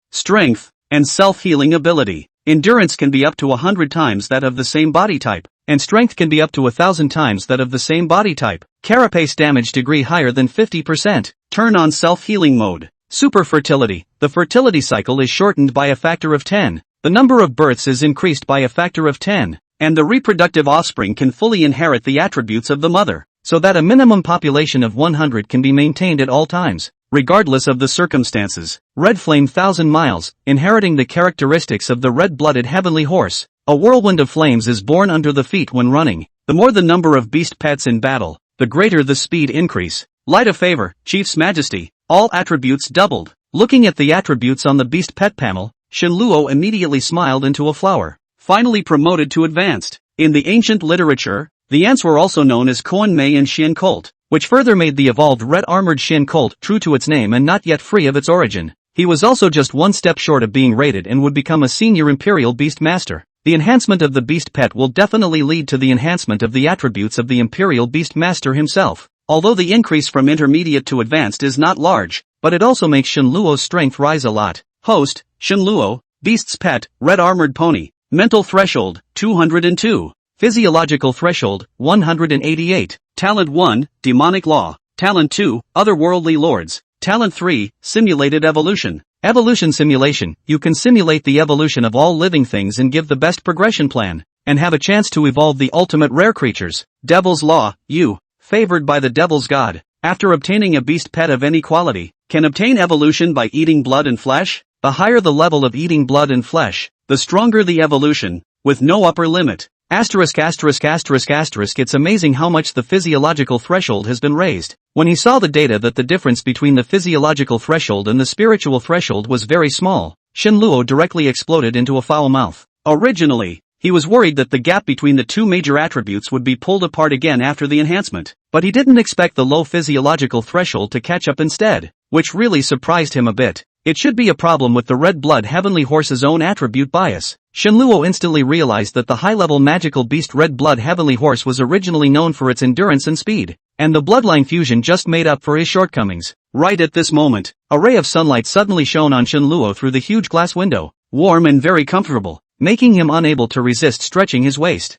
strength, and self-healing ability. Endurance can be up to 100 times that of the same body type, and strength can be up to 1,000 times that of the same body type. Carapace damage degree higher than 50%. Turn on self-healing mode. Super fertility. The fertility cycle is shortened by a factor of 10. The number of births is increased by a factor of 10, and the reproductive offspring can fully inherit the attributes of the mother, so that a minimum population of 100 can be maintained at all times, regardless of the circumstances. Red Flame 1,000 miles, inheriting the characteristics of the red-blooded heavenly horse. A whirlwind of flames is born under the feet when running. The more the number of beast pets in battle, the greater the speed increase. Light of Favor, Chief's Majesty. All attributes doubled. Looking at the attributes on the beast pet panel, Shenluo immediately smiled into a flower. Finally promoted to advanced. In the ancient literature, the ants were also known as Koan Mei and Xian Colt, which further made the evolved red-armored Xian Colt true to its name and not yet free of its origin. He was also just one step short of being rated and would become a senior Imperial Beast Master. The enhancement of the beast pet will definitely lead to the enhancement of the attributes of the Imperial Beast Master himself. Although the increase from intermediate to advanced is not large, but it also makes Shenluo's strength rise a lot. Host, Shenluo, Beast's Pet, Red Armored Pony. Mental Threshold, 202. Physiological Threshold, 188. Talent 1, Demonic Law. Talent 2, Otherworldly Lords. Talent 3, Simulated Evolution. Evolution Simulation. You can simulate the evolution of all living things and give the best progression plan, and have a chance to evolve the ultimate rare creatures. Devil's Law. You, favored by the Devil's God, after obtaining a beast pet of any quality, can obtain evolution by eating blood and flesh. The higher the level of eating blood and flesh, the stronger the evolution, with no upper limit. It's amazing how much the physiological threshold has been raised. When he saw the data that the difference between the physiological threshold and the spiritual threshold was very small, Luo directly exploded into a foul mouth. Originally, he was worried that the gap between the two major attributes would be pulled apart again after the enhancement, but he didn't expect the low physiological threshold to catch up instead, which really surprised him a bit. It should be a problem with the red blood heavenly horse's own attribute bias. Luo instantly realized that the high-level magical beast red blood heavenly horse was originally known for its endurance and speed, and the bloodline fusion just made up for his shortcomings. Right at this moment, a ray of sunlight suddenly shone on Luo through the huge glass window, warm and very comfortable, making him unable to resist stretching his waist.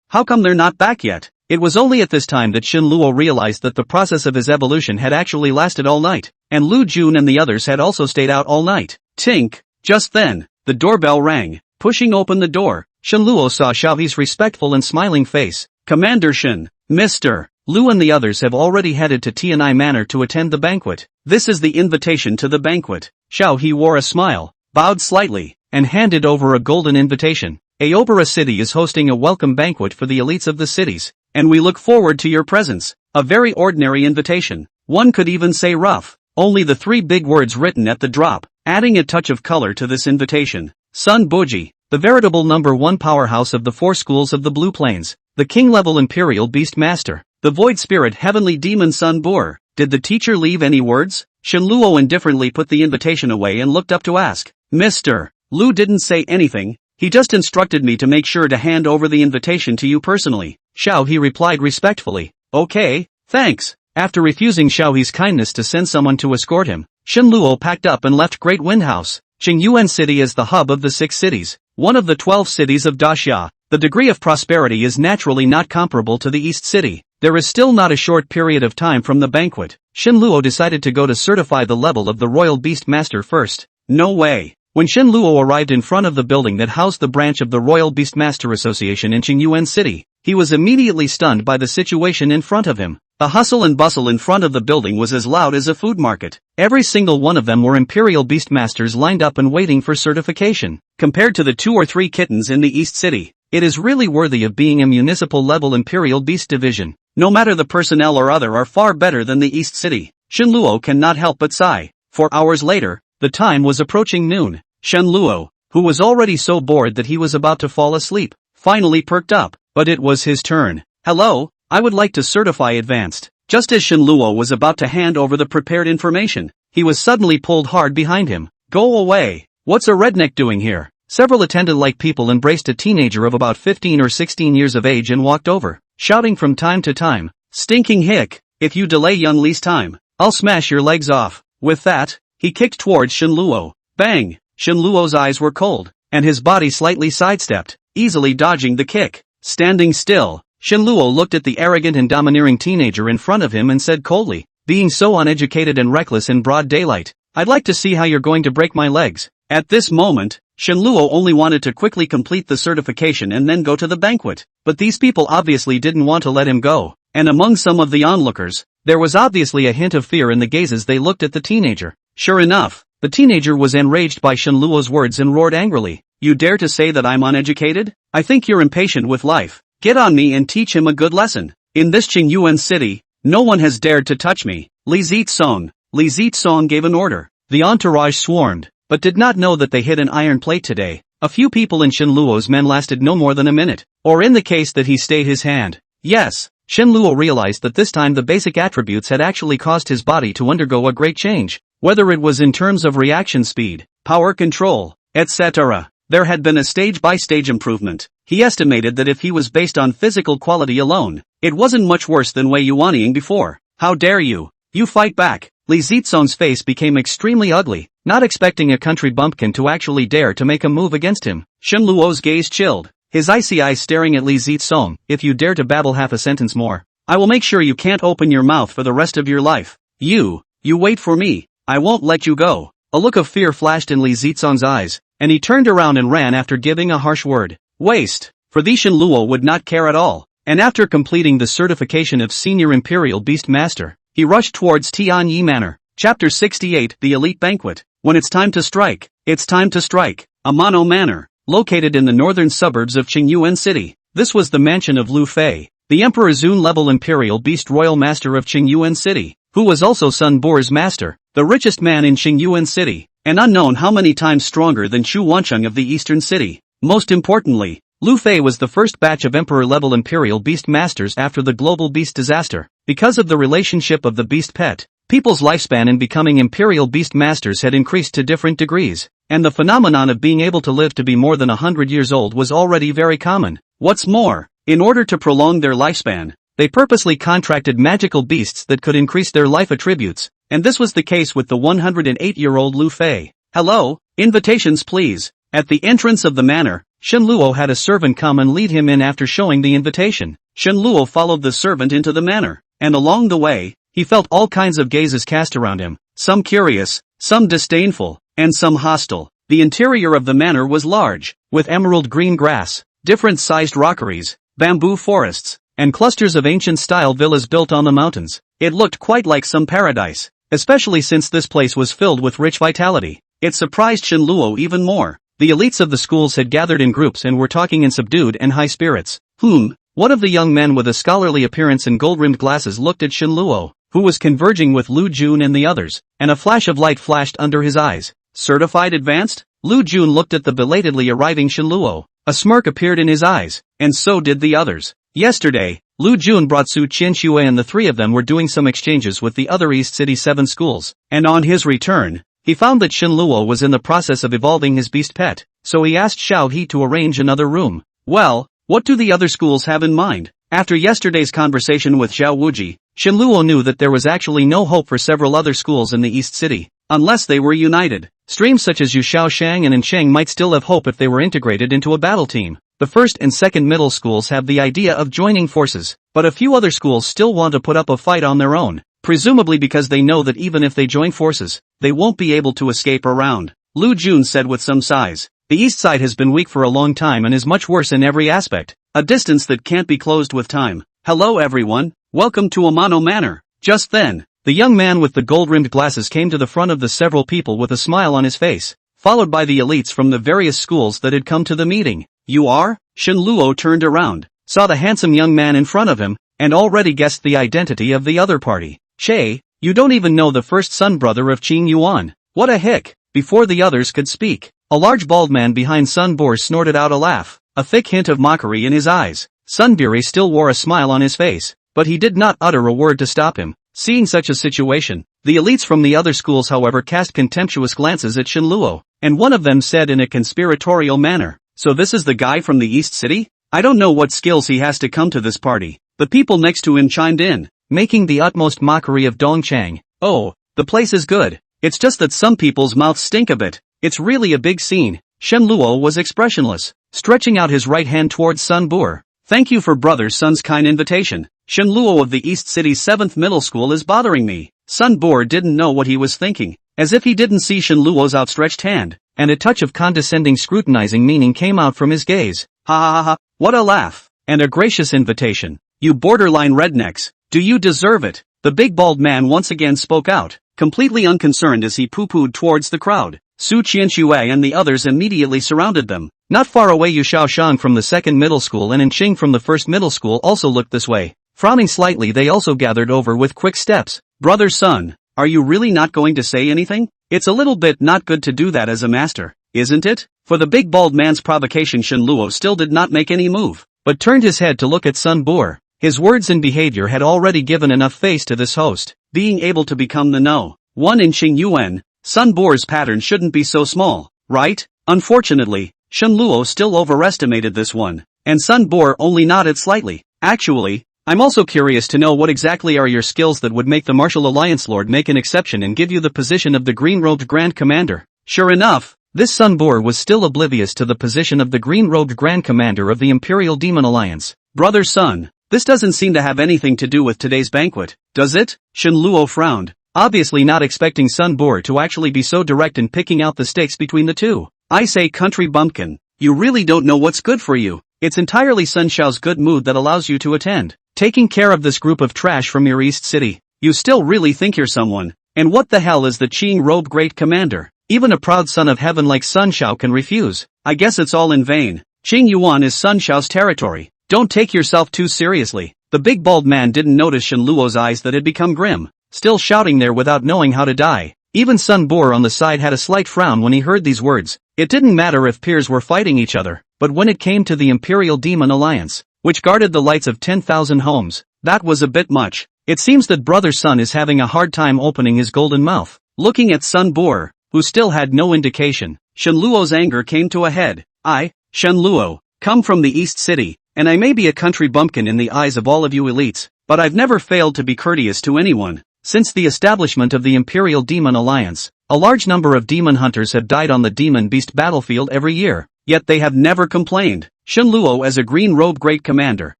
How come they're not back yet? It was only at this time that Luo realized that the process of his evolution had actually lasted all night, and Lu Jun and the others had also stayed out all night. Tink! Just then, the doorbell rang. Pushing open the door, Luo saw Xiaohe's respectful and smiling face. Commander Shen, Mr. Lu and the others have already headed to Tianai Manor to attend the banquet. This is the invitation to the banquet. Xiaohe wore a smile, bowed slightly, and handed over a golden invitation. Aobara City is hosting a welcome banquet for the elites of the cities, and we look forward to your presence. A very ordinary invitation. One could even say rough. Only the three big words written at the drop, adding a touch of color to this invitation. Sun Boji, the veritable #1 powerhouse of the 4 schools of the Blue Plains, the king-level imperial beast master, the void spirit heavenly demon Sun Boer. Did the teacher leave any words? Luo indifferently put the invitation away and looked up to ask. Mr. Lu didn't say anything, he just instructed me to make sure to hand over the invitation to you personally. Xiaohe replied respectfully. Okay, thanks. After refusing Xiaohe's kindness to send someone to escort him, Luo packed up and left Great Wind House. Qingyuan City is the hub of the 6 cities, one of the 12 cities of Daxia. The degree of prosperity is naturally not comparable to the East City. There is still not a short period of time from the banquet. Luo decided to go to certify the level of the Royal Beast Master first. No way. When Luo arrived in front of the building that housed the branch of the Royal Beast Master Association in Qingyuan City, he was immediately stunned by the situation in front of him. The hustle and bustle in front of the building was as loud as a food market. Every single one of them were Imperial Beastmasters lined up and waiting for certification. Compared to the 2 or 3 kittens in the East City, it is really worthy of being a municipal-level Imperial Beast Division. No matter the personnel or other are far better than the East City. Luo cannot help but sigh. 4 hours later, the time was approaching noon. Luo, who was already so bored that he was about to fall asleep, finally perked up, but it was his turn. Hello? I would like to certify advanced. Just as Luo was about to hand over the prepared information, he was suddenly pulled hard behind him. Go away! What's a redneck doing here? Several attendant-like people embraced a teenager of about 15 or 16 years of age and walked over, shouting from time to time, Stinking hick! If you delay young Li's time, I'll smash your legs off. With that, he kicked towards Luo. Bang! Luo's eyes were cold, and his body slightly sidestepped, easily dodging the kick. Standing still, Luo looked at the arrogant and domineering teenager in front of him and said coldly, being so uneducated and reckless in broad daylight, I'd like to see how you're going to break my legs. At this moment, Luo only wanted to quickly complete the certification and then go to the banquet, but these people obviously didn't want to let him go, and among some of the onlookers, there was obviously a hint of fear in the gazes they looked at the teenager. Sure enough, the teenager was enraged by Luo's words and roared angrily, You dare to say that I'm uneducated? I think you're impatient with life. Get on me and teach him a good lesson. In this Qingyuan city, no one has dared to touch me. Li Zitsong gave an order. The entourage swarmed, but did not know that they hit an iron plate today. A few people in Luo's men lasted no more than a minute, or in the case that he stayed his hand. Yes, Luo realized that this time the basic attributes had actually caused his body to undergo a great change, whether it was in terms of reaction speed, power control, etc. There had been a stage-by-stage improvement. He estimated that if he was based on physical quality alone, it wasn't much worse than Wei Yuanying before. How dare you? You fight back. Li Zitsong's face became extremely ugly, not expecting a country bumpkin to actually dare to make a move against him. Luo's gaze chilled, his icy eyes staring at Li Zitsong. If you dare to babble half a sentence more, I will make sure you can't open your mouth for the rest of your life. You wait for me. I won't let you go. A look of fear flashed in Li Zitsong's eyes, and he turned around and ran after giving a harsh word. Waste. For the Luo would not care at all, and after completing the certification of Senior Imperial Beast Master, he rushed towards Tianyi Manor. Chapter 68, The Elite Banquet. When it's time to strike, it's time to strike. Amano Manor, located in the northern suburbs of Qingyuan City. This was the mansion of Lu Fei, the Emperor Zun-level Imperial Beast Royal Master of Qingyuan City, who was also Sun Boer's master, the richest man in Qingyuan City. and unknown how many times stronger than Chu Wancheng of the eastern city. Most importantly, Lu Fei was the first batch of Emperor-level Imperial Beast Masters after the global beast disaster. Because of the relationship of the beast pet, people's lifespan in becoming Imperial Beast Masters had increased to different degrees, and the phenomenon of being able to live to be more than 100 years old was already very common. What's more, in order to prolong their lifespan, they purposely contracted magical beasts that could increase their life attributes, and this was the case with the 108-year-old Lu Fei. Hello, invitations please. At the entrance of the manor, Shen Luo had a servant come and lead him in after showing the invitation. Shen Luo followed the servant into the manor, and along the way, he felt all kinds of gazes cast around him, some curious, some disdainful, and some hostile. The interior of the manor was large, with emerald green grass, different-sized rockeries, bamboo forests, and clusters of ancient-style villas built on the mountains. It looked quite like some paradise, especially since this place was filled with rich vitality. It surprised Shen Luo even more. The elites of the schools had gathered in groups and were talking in subdued and high spirits. One of the young men with a scholarly appearance and gold-rimmed glasses looked at Shen Luo, who was converging with Lu Jun and the others, and a flash of light flashed under his eyes. Certified advanced? Lu Jun looked at the belatedly arriving Shen Luo. A smirk appeared in his eyes, and so did the others. Yesterday, Lu Jun brought Su Qianxue and the three of them were doing some exchanges with the other East City 7 schools, and on his return, he found that Shen Luo was in the process of evolving his beast pet, so he asked Xiao He to arrange another room. Well, what do the other schools have in mind? After yesterday's conversation with Zhao Wuji, Shen Luo knew that there was actually no hope for several other schools in the East City, unless they were united. Streams such as Yushao Shang and Ansheng might still have hope if they were integrated into a battle team. The first and second middle schools have the idea of joining forces, but a few other schools still want to put up a fight on their own, presumably because they know that even if they join forces, they won't be able to escape around. Lu Jun said with some sighs. The east side has been weak for a long time and is much worse in every aspect, a distance that can't be closed with time. Hello everyone, welcome to Amano Manor. Just then, the young man with the gold-rimmed glasses came to the front of the several people with a smile on his face, followed by the elites from the various schools that had come to the meeting. You are? Shen Luo turned around, saw the handsome young man in front of him, and already guessed the identity of the other party. Che, you don't even know the first son brother of Qing Yuan. What a hick! Before the others could speak, a large bald man behind Sun Bo snorted out a laugh, a thick hint of mockery in his eyes. Sun Biri still wore a smile on his face, but he did not utter a word to stop him. Seeing such a situation, the elites from the other schools however cast contemptuous glances at Shen Luo, and one of them said in a conspiratorial manner, so this is the guy from the East City? I don't know what skills he has to come to this party. The people next to him chimed in, making the utmost mockery of Dongchang. Oh, the place is good. It's just that some people's mouths stink a bit. It's really a big scene. Shen Luo was expressionless, stretching out his right hand towards Sun Bo. Thank you for brother Sun's kind invitation. Shen Luo of the East City's 7th middle school is bothering me. Sun Bo didn't know what he was thinking, as if he didn't see Shen Luo's outstretched hand, and a touch of condescending scrutinizing meaning came out from his gaze. Ha ha ha ha, what a laugh, and a gracious invitation. You borderline rednecks, do you deserve it? The big bald man once again spoke out, completely unconcerned as he poo-pooed towards the crowd. Su Qianxue and the others immediately surrounded them. Not far away Yushao Shang from the 2nd middle school and Anqing from the 1st middle school also looked this way. Frowning slightly they also gathered over with quick steps. Brother Sun, are you really not going to say anything? It's a little bit not good to do that as a master, isn't it? For the big bald man's provocation Shen Luo still did not make any move, but turned his head to look at Sun Bo. His words and behavior had already given enough face to this host, being able to become the no. One in Qing Yuan, Sun Bo's pattern shouldn't be so small, right? Unfortunately, Shen Luo still overestimated this one, and Sun Bo only nodded slightly. Actually, I'm also curious to know what exactly are your skills that would make the Martial Alliance Lord make an exception and give you the position of the green-robed Grand Commander. Sure enough, this Sun Bo was still oblivious to the position of the green-robed Grand Commander of the Imperial Demon Alliance. Brother Sun, this doesn't seem to have anything to do with today's banquet, does it? Shen Luo frowned, obviously not expecting Sun Bo to actually be so direct in picking out the stakes between the two. I say country bumpkin, you really don't know what's good for you. It's entirely Sun Xiao's good mood that allows you to attend. Taking care of this group of trash from your East City. You still really think you're someone. And what the hell is the Qing Robe Great Commander? Even a proud son of heaven like Sun Xiao can refuse. I guess it's all in vain. Qing Yuan is Sun Xiao's territory. Don't take yourself too seriously. The big bald man didn't notice Shen Luo's eyes that had become grim, still shouting there without knowing how to die. Even Sun Boer on the side had a slight frown when he heard these words. It didn't matter if peers were fighting each other, but when it came to the Imperial Demon Alliance, which guarded the lights of 10,000 homes, that was a bit much. It seems that Brother Sun is having a hard time opening his golden mouth. Looking at Sun Boer, who still had no indication, Shen Luo's anger came to a head. I, Shen Luo, come from the East City, and I may be a country bumpkin in the eyes of all of you elites, but I've never failed to be courteous to anyone. Since the establishment of the Imperial Demon Alliance, a large number of demon hunters have died on the demon beast battlefield every year, yet they have never complained. Shen Luo, as a green robe great commander,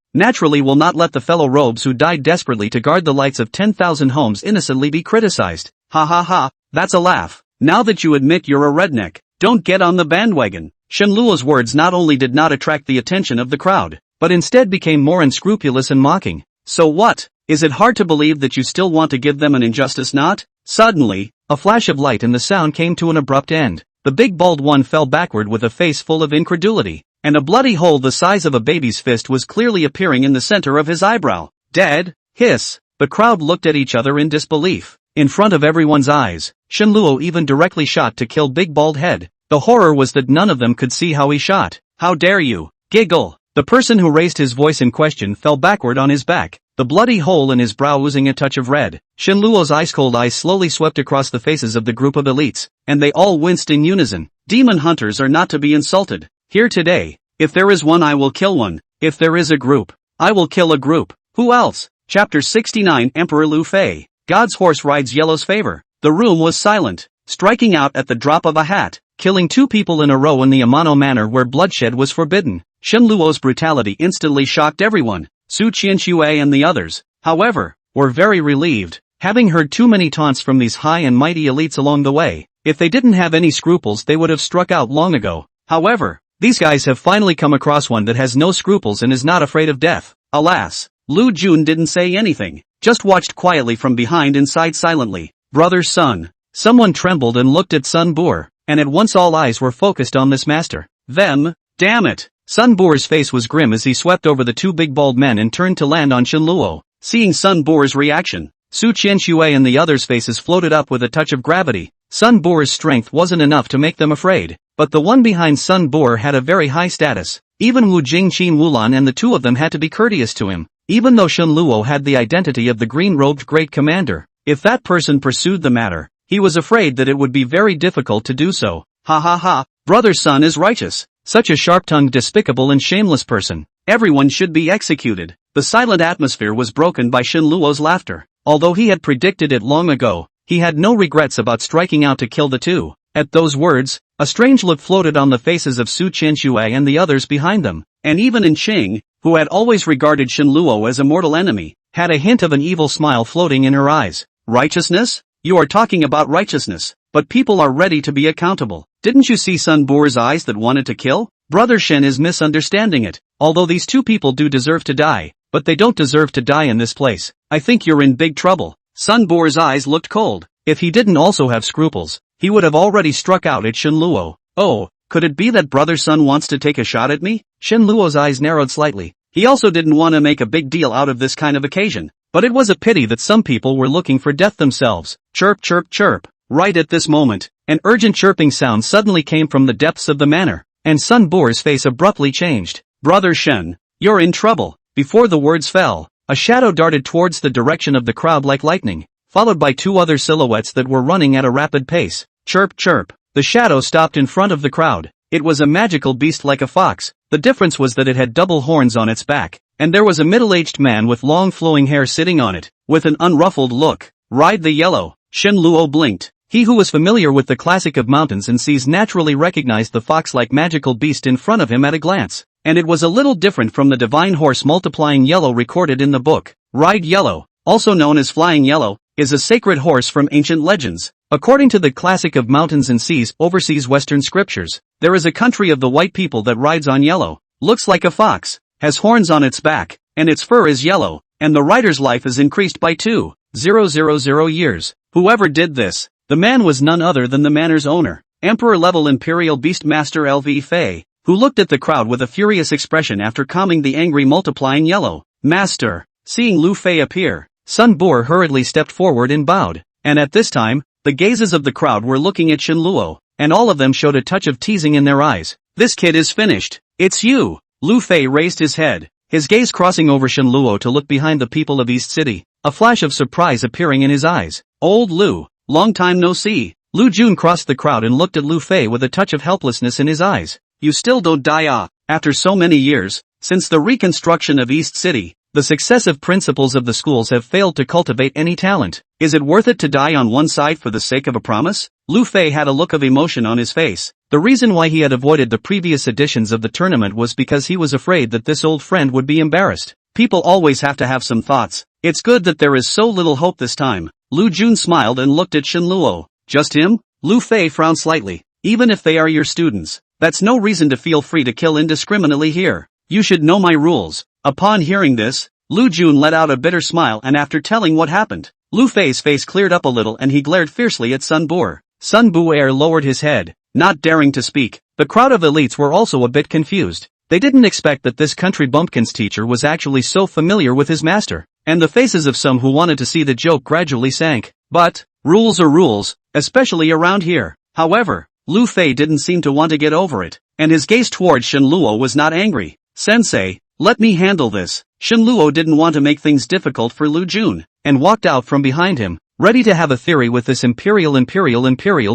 naturally will not let the fellow robes who died desperately to guard the lights of 10,000 homes innocently be criticized. Ha ha ha, that's a laugh. Now that you admit you're a redneck, don't get on the bandwagon. Shen Luo's words not only did not attract the attention of the crowd, but instead became more unscrupulous and mocking. So what? Is it hard to believe that you still want to give them an injustice not? Suddenly, a flash of light and the sound came to an abrupt end. The big bald one fell backward with a face full of incredulity, and a bloody hole the size of a baby's fist was clearly appearing in the center of his eyebrow. Dead? Hiss. The crowd looked at each other in disbelief. In front of everyone's eyes, Shen Luo even directly shot to kill Big Bald Head. The horror was that none of them could see how he shot. How dare you? Giggle. The person who raised his voice in question fell backward on his back, the bloody hole in his brow oozing a touch of red. Shen Luo's ice-cold eyes slowly swept across the faces of the group of elites, and they all winced in unison. Demon hunters are not to be insulted. Here today, if there is one I will kill one, if there is a group, I will kill a group. Who else? Chapter 69 Emperor Lu Fei. God's horse rides Yellow's favor. The room was silent, striking out at the drop of a hat, killing 2 people in a row in the Amano manner where bloodshed was forbidden. Shen Luo's brutality instantly shocked everyone. Su Qianxue and the others, however, were very relieved, having heard too many taunts from these high and mighty elites along the way. If they didn't have any scruples they would have struck out long ago. However, these guys have finally come across one that has no scruples and is not afraid of death. Alas, Lu Jun didn't say anything, just watched quietly from behind and sighed silently. Brother Sun. Someone trembled and looked at Sun Boer, and at once all eyes were focused on this master. Them, damn it. Sun Boer's face was grim as he swept over the 2 big bald men and turned to land on Shen Luo. Seeing Sun Boer's reaction, Su Qianxue and the others' faces floated up with a touch of gravity. Sun Boer's strength wasn't enough to make them afraid, but the one behind Sun Boer had a very high status. Even Wu Jingqin Wulan and the 2 of them had to be courteous to him, even though Shen Luo had the identity of the green-robed great commander. If that person pursued the matter, he was afraid that it would be very difficult to do so. Ha ha ha, Brother Sun is righteous. Such a sharp-tongued, despicable and shameless person. Everyone should be executed. The silent atmosphere was broken by Shen Luo's laughter. Although he had predicted it long ago, he had no regrets about striking out to kill the 2. At those words, a strange look floated on the faces of Su Qianxue and the others behind them, and even in Qing, who had always regarded Shen Luo as a mortal enemy, had a hint of an evil smile floating in her eyes. Righteousness? You are talking about righteousness, but people are ready to be accountable. Didn't you see Sun Boer's eyes that wanted to kill? Brother Shen is misunderstanding it. Although these 2 people do deserve to die, but they don't deserve to die in this place. I think you're in big trouble. Sun Boer's eyes looked cold. If he didn't also have scruples, he would have already struck out at Shen Luo. Oh, could it be that Brother Sun wants to take a shot at me? Shen Luo's eyes narrowed slightly. He also didn't want to make a big deal out of this kind of occasion, but it was a pity that some people were looking for death themselves. Chirp chirp chirp. Right at this moment, an urgent chirping sound suddenly came from the depths of the manor, and Sun Boer's face abruptly changed. Brother Shen, you're in trouble. Before the words fell, a shadow darted towards the direction of the crowd like lightning, followed by 2 other silhouettes that were running at a rapid pace. Chirp chirp. The shadow stopped in front of the crowd. It was a magical beast like a fox. The difference was that it had double horns on its back, and there was a middle-aged man with long flowing hair sitting on it, with an unruffled look. Ride the yellow. Shen Luo blinked. He who was familiar with the classic of mountains and seas naturally recognized the fox-like magical beast in front of him at a glance, and it was a little different from the divine horse multiplying yellow recorded in the book. Ride Yellow, also known as Flying Yellow, is a sacred horse from ancient legends. According to the classic of mountains and seas overseas Western scriptures, there is a country of the white people that rides on yellow, looks like a fox, has horns on its back, and its fur is yellow, and the rider's life is increased by 2,000 years. Whoever did this, the man was none other than the manor's owner, Emperor-level Imperial Beastmaster LV Fei, who looked at the crowd with a furious expression after calming the angry multiplying yellow. Master. Seeing Lu Fei appear, Sun Boer hurriedly stepped forward and bowed, and at this time, the gazes of the crowd were looking at Shenluo, and all of them showed a touch of teasing in their eyes. This kid is finished. It's you. Lu Fei raised his head, his gaze crossing over Shenluo to look behind the people of East City, a flash of surprise appearing in his eyes. Old Lu, long time no see. Lu Jun crossed the crowd and looked at Lu Fei with a touch of helplessness in his eyes. You still don't die after so many years, since the reconstruction of East City, the successive principals of the schools have failed to cultivate any talent. Is it worth it to die on one side for the sake of a promise? Lu Fei had a look of emotion on his face. The reason why he had avoided the previous editions of the tournament was because he was afraid that this old friend would be embarrassed. People always have to have some thoughts. It's good that there is so little hope this time. Lu Jun smiled and looked at Shenluo. Just him? Lu Fei frowned slightly. Even if they are your students, that's no reason to feel free to kill indiscriminately here. You should know my rules. Upon hearing this, Lu Jun let out a bitter smile, and after telling what happened, Lu Fei's face cleared up a little and he glared fiercely at Sun Bu. Sun Bu lowered his head, not daring to speak. The crowd of elites were also a bit confused. They didn't expect that this country bumpkin's teacher was actually so familiar with his master, and the faces of some who wanted to see the joke gradually sank. But, rules are rules, especially around here. However, Lu Fei didn't seem to want to get over it, and his gaze towards Shenluo was not angry. Sensei, let me handle this. Shenluo didn't want to make things difficult for Lu Jun, and walked out from behind him, ready to have a theory with this imperial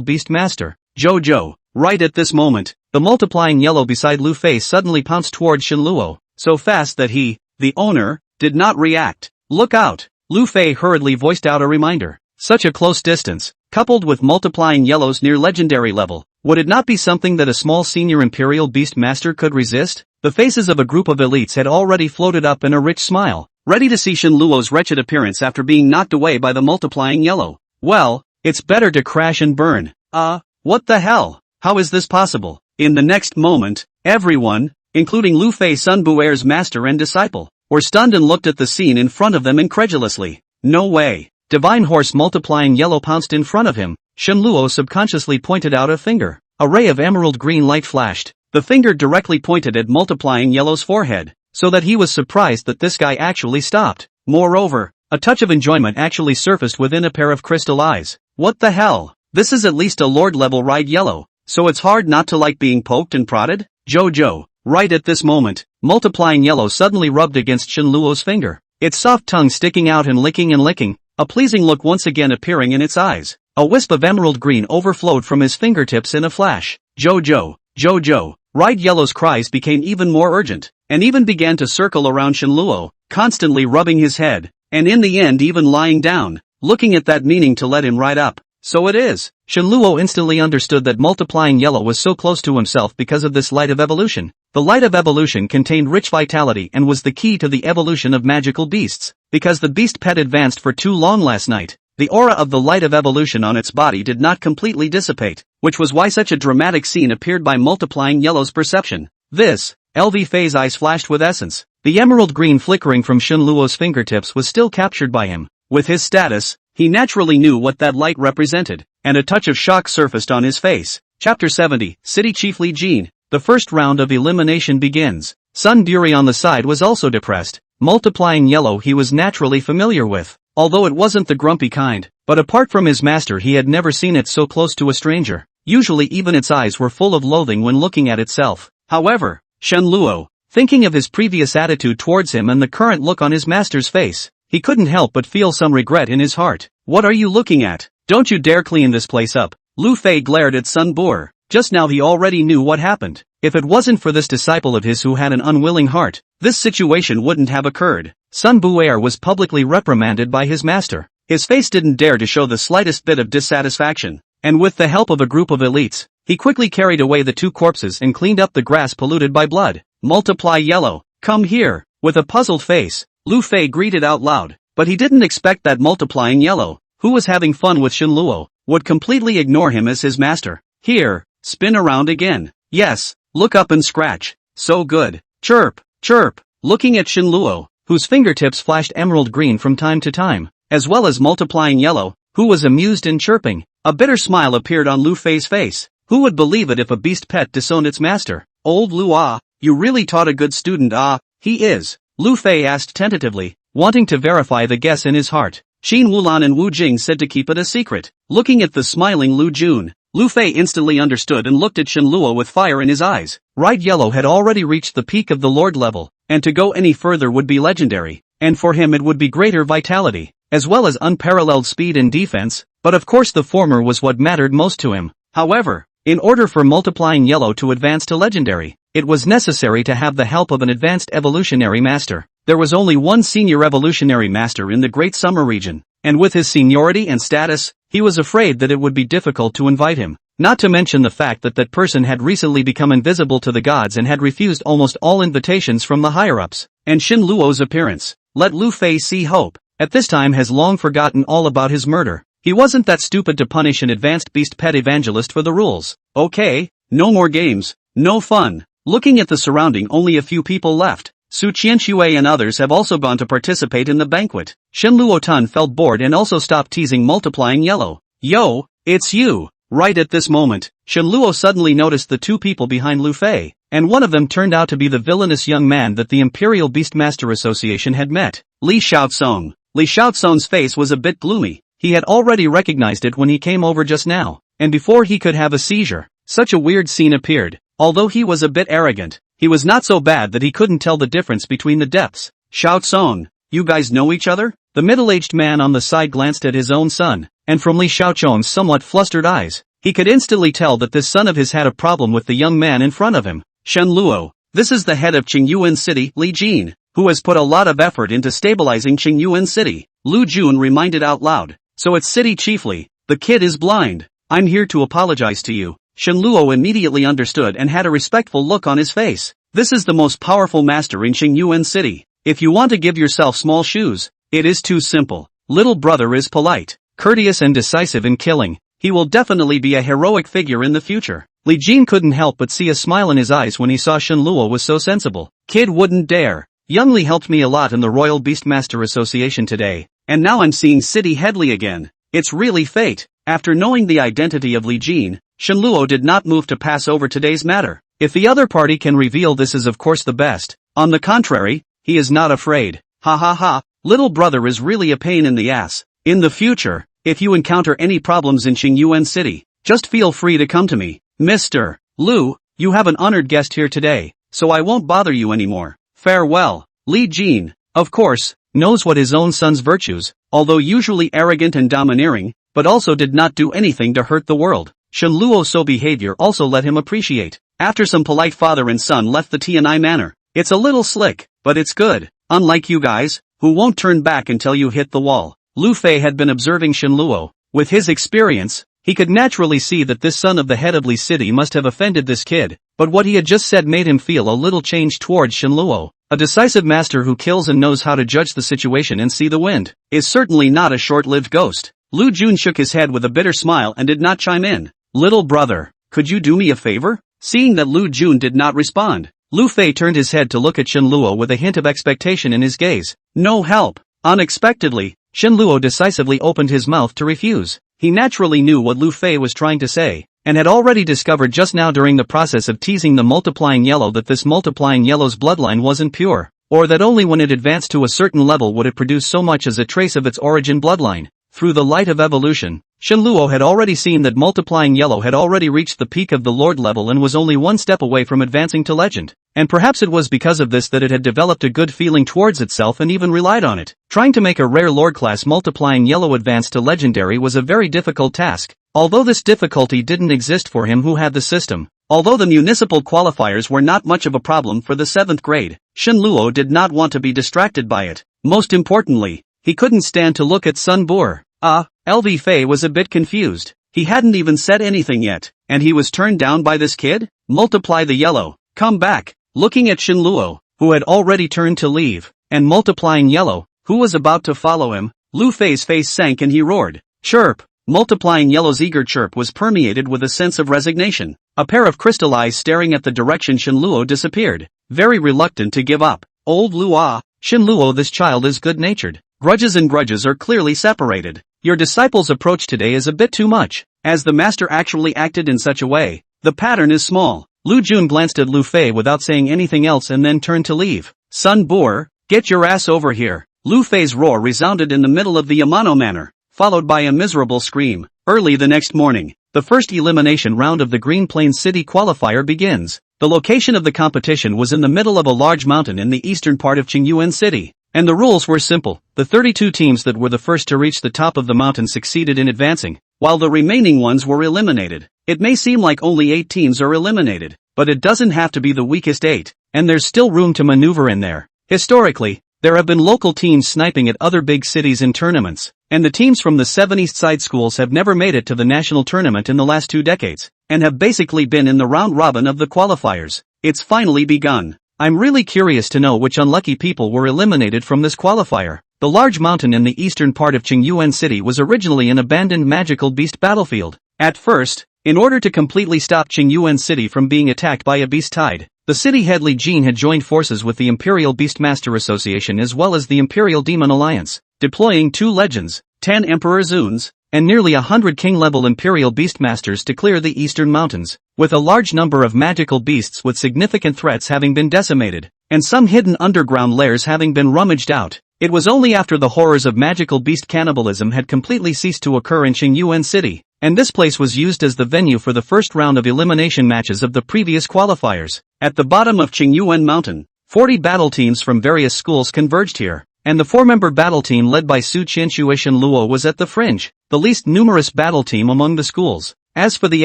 beast master. Jojo. Right at this moment, the multiplying yellow beside Lu Fei suddenly pounced towards Shenluo, so fast that he, the owner, did not react. Look out! Lu Fei hurriedly voiced out a reminder. Such a close distance, coupled with multiplying yellows near legendary level, would it not be something that a small senior imperial beast master could resist? The faces of a group of elites had already floated up in a rich smile, ready to see Shenluo's wretched appearance after being knocked away by the multiplying yellow. Well, it's better to crash and burn. What the hell? How is this possible? In the next moment, everyone, including Lu Fei Sun Bu'er's master and disciple, were stunned and looked at the scene in front of them incredulously. No way. Divine Horse multiplying yellow pounced in front of him. Shenluo subconsciously pointed out a finger. A ray of emerald green light flashed. The finger directly pointed at multiplying yellow's forehead, so that he was surprised that this guy actually stopped. Moreover, a touch of enjoyment actually surfaced within a pair of crystal eyes. What the hell? This is at least a lord level ride yellow, so it's hard not to like being poked and prodded? Jojo. Right at this moment, multiplying yellow suddenly rubbed against Shenluo's finger, its soft tongue sticking out and licking, a pleasing look once again appearing in its eyes. A wisp of emerald green overflowed from his fingertips in a flash. Jojo. Jojo. Ride Yellow's cries became even more urgent, and even began to circle around Shenluo, constantly rubbing his head, and in the end even lying down, looking at that meaning to let him ride up. So it is. Shenluo instantly understood that multiplying yellow was so close to himself because of this light of evolution. The light of evolution contained rich vitality and was the key to the evolution of magical beasts. Because the beast pet advanced for too long last night, the aura of the light of evolution on its body did not completely dissipate, which was why such a dramatic scene appeared by multiplying yellow's perception. This, LV Fei's eyes flashed with essence. The emerald green flickering from Shenluo's fingertips was still captured by him. With his status, he naturally knew what that light represented, and a touch of shock surfaced on his face. Chapter 70, City Chief Li Jin. The first round of elimination begins. Sun Buri on the side was also depressed. Multiplying yellow he was naturally familiar with, although it wasn't the grumpy kind, but apart from his master he had never seen it so close to a stranger. Usually even its eyes were full of loathing when looking at itself. However, Shenluo, thinking of his previous attitude towards him and the current look on his master's face, he couldn't help but feel some regret in his heart. What are you looking at? Don't you dare clean this place up. Lu Fei glared at Sun Bu. Just now he already knew what happened. If it wasn't for this disciple of his who had an unwilling heart, this situation wouldn't have occurred. Sun Bu was publicly reprimanded by his master. His face didn't dare to show the slightest bit of dissatisfaction, and with the help of a group of elites, he quickly carried away the two corpses and cleaned up the grass polluted by blood. Multiply yellow, come here. With a puzzled face, Lu Fei greeted out loud, but he didn't expect that multiplying yellow, who was having fun with Shenluo, would completely ignore him as his master. Here, spin around again. Yes, look up and scratch. So good. Chirp, chirp. Looking at Shenluo, whose fingertips flashed emerald green from time to time, as well as multiplying yellow, who was amused and chirping, a bitter smile appeared on Lu Fei's face. Who would believe it if a beast pet disowned its master? Old Lu you really taught a good student he is. Lu Fei asked tentatively, wanting to verify the guess in his heart. Xin Wulan and Wu Jing said to keep it a secret. Looking at the smiling Lu Jun, Lu Fei instantly understood and looked at Shen Luo with fire in his eyes. Bright yellow had already reached the peak of the Lord level, and to go any further would be legendary, and for him it would be greater vitality, as well as unparalleled speed and defense, but of course the former was what mattered most to him. However, in order for multiplying yellow to advance to legendary, it was necessary to have the help of an advanced evolutionary master. There was only one senior evolutionary master in the Great Summer region, and with his seniority and status, he was afraid that it would be difficult to invite him, not to mention the fact that that person had recently become invisible to the gods and had refused almost all invitations from the higher-ups. And Shen Luo's appearance, let Lu Fei see hope, at this time has long forgotten all about his murder. He wasn't that stupid to punish an advanced beast pet evangelist for the rules. Okay, no more games, no fun. Looking at the surrounding, only a few people left. Su Qianxue and others have also gone to participate in the banquet. Shen Luotan felt bored and also stopped teasing multiplying yellow. Yo, it's you! Right at this moment, Shen Luo suddenly noticed the two people behind Lu Fei, and one of them turned out to be the villainous young man that the Imperial Beastmaster Association had met. Li Xiaocong. Li Xiaocong's face was a bit gloomy. He had already recognized it when he came over just now, and before he could have a seizure, such a weird scene appeared. Although he was a bit arrogant, he was not so bad that he couldn't tell the difference between the depths. Xiaocong, you guys know each other? The middle-aged man on the side glanced at his own son, and from Li Xiaocong's somewhat flustered eyes, he could instantly tell that this son of his had a problem with the young man in front of him. Shen Luo, this is the head of Qingyuan City, Li Jin, who has put a lot of effort into stabilizing Qingyuan City. Lu Jun reminded out loud. So it's City Chiefly, the kid is blind. I'm here to apologize to you. Shen Luo immediately understood and had a respectful look on his face. This is the most powerful master in Qingyuan City. If you want to give yourself small shoes, it is too simple. Little brother is polite, courteous and decisive in killing. He will definitely be a heroic figure in the future. Li Jin couldn't help but see a smile in his eyes when he saw Shen Luo was so sensible. Kid wouldn't dare. Young Li helped me a lot in the Royal Beastmaster Association today, and now I'm seeing City Headley again. It's really fate. After knowing the identity of Li Jin, Shen Luo did not move to pass over today's matter. If the other party can reveal this is of course the best. On the contrary, he is not afraid. Ha ha ha, little brother is really a pain in the ass. In the future, if you encounter any problems in Qingyuan City, just feel free to come to me. Mr. Lu, you have an honored guest here today, so I won't bother you anymore. Farewell. Li Jin, of course, knows what his own son's virtues, although usually arrogant and domineering, but also did not do anything to hurt the world. Shen Luo's behavior also let him appreciate. After some polite father and son left the Tianai manor. It's a little slick, but it's good. Unlike you guys, who won't turn back until you hit the wall. Lu Fei had been observing Shen Luo. With his experience, he could naturally see that this son of the head of Li City must have offended this kid, but what he had just said made him feel a little changed towards Shen Luo. A decisive master who kills and knows how to judge the situation and see the wind, is certainly not a short-lived ghost. Lu Jun shook his head with a bitter smile and did not chime in. Little brother, could you do me a favor? Seeing that Lu Jun did not respond, Lu Fei turned his head to look at Shen Luo with a hint of expectation in his gaze. No help. Unexpectedly, Shen Luo decisively opened his mouth to refuse. He naturally knew what Lu Fei was trying to say, and had already discovered just now during the process of teasing the multiplying yellow that this multiplying yellow's bloodline wasn't pure, or that only when it advanced to a certain level would it produce so much as a trace of its origin bloodline. Through the light of evolution, Shen Luo had already seen that multiplying yellow had already reached the peak of the Lord level and was only one step away from advancing to legend. And perhaps it was because of this that it had developed a good feeling towards itself and even relied on it. Trying to make a rare Lord class multiplying yellow advance to legendary was a very difficult task, although this difficulty didn't exist for him who had the system. Although the municipal qualifiers were not much of a problem for the 7th grade, Shen Luo did not want to be distracted by it. Most importantly, he couldn't stand to look at Sun Boer. LV Fei was a bit confused. He hadn't even said anything yet, and he was turned down by this kid? Multiply the yellow. Come back. Looking at Shen Luo, who had already turned to leave, and multiplying yellow, who was about to follow him, Lu Fei's face sank and he roared. Chirp. Multiplying yellow's eager chirp was permeated with a sense of resignation. A pair of crystal eyes staring at the direction Shen Luo disappeared, very reluctant to give up. Old Luo, Shen Luo, this child is good-natured. Grudges and grudges are clearly separated. Your disciple's approach today is a bit too much. As the master actually acted in such a way, the pattern is small. Lu Jun glanced at Lu Fei without saying anything else and then turned to leave. Sun Boer, get your ass over here. Lu Fei's roar resounded in the middle of the Yamano Manor, followed by a miserable scream. Early the next morning, the first elimination round of the Green Plains City qualifier begins. The location of the competition was in the middle of a large mountain in the eastern part of Qingyuan City. And the rules were simple. The 32 teams that were the first to reach the top of the mountain succeeded in advancing, while the remaining ones were eliminated. It may seem like only 8 teams are eliminated, but it doesn't have to be the weakest 8, and there's still room to maneuver in there. Historically, there have been local teams sniping at other big cities in tournaments, and the teams from the 7 East Side schools have never made it to the national tournament in the last 2 decades, and have basically been in the round robin of the qualifiers. It's finally begun. I'm really curious to know which unlucky people were eliminated from this qualifier. The large mountain in the eastern part of Qingyuan City was originally an abandoned magical beast battlefield. At first, in order to completely stop Qingyuan City from being attacked by a beast tide, the city head Li Jun had joined forces with the Imperial Beastmaster Association as well as the Imperial Demon Alliance, deploying 2 legends, 10 Emperor Zuns, and nearly 100 king-level Imperial Beastmasters to clear the eastern mountains, with a large number of magical beasts with significant threats having been decimated, and some hidden underground lairs having been rummaged out. It was only after the horrors of magical beast cannibalism had completely ceased to occur in Qingyuan City, and this place was used as the venue for the first round of elimination matches of the previous qualifiers. At the bottom of Qingyuan Mountain, 40 battle teams from various schools converged here, and the 4-member battle team led by Su Qianxue Shenluo was at the fringe, the least numerous battle team among the schools. As for the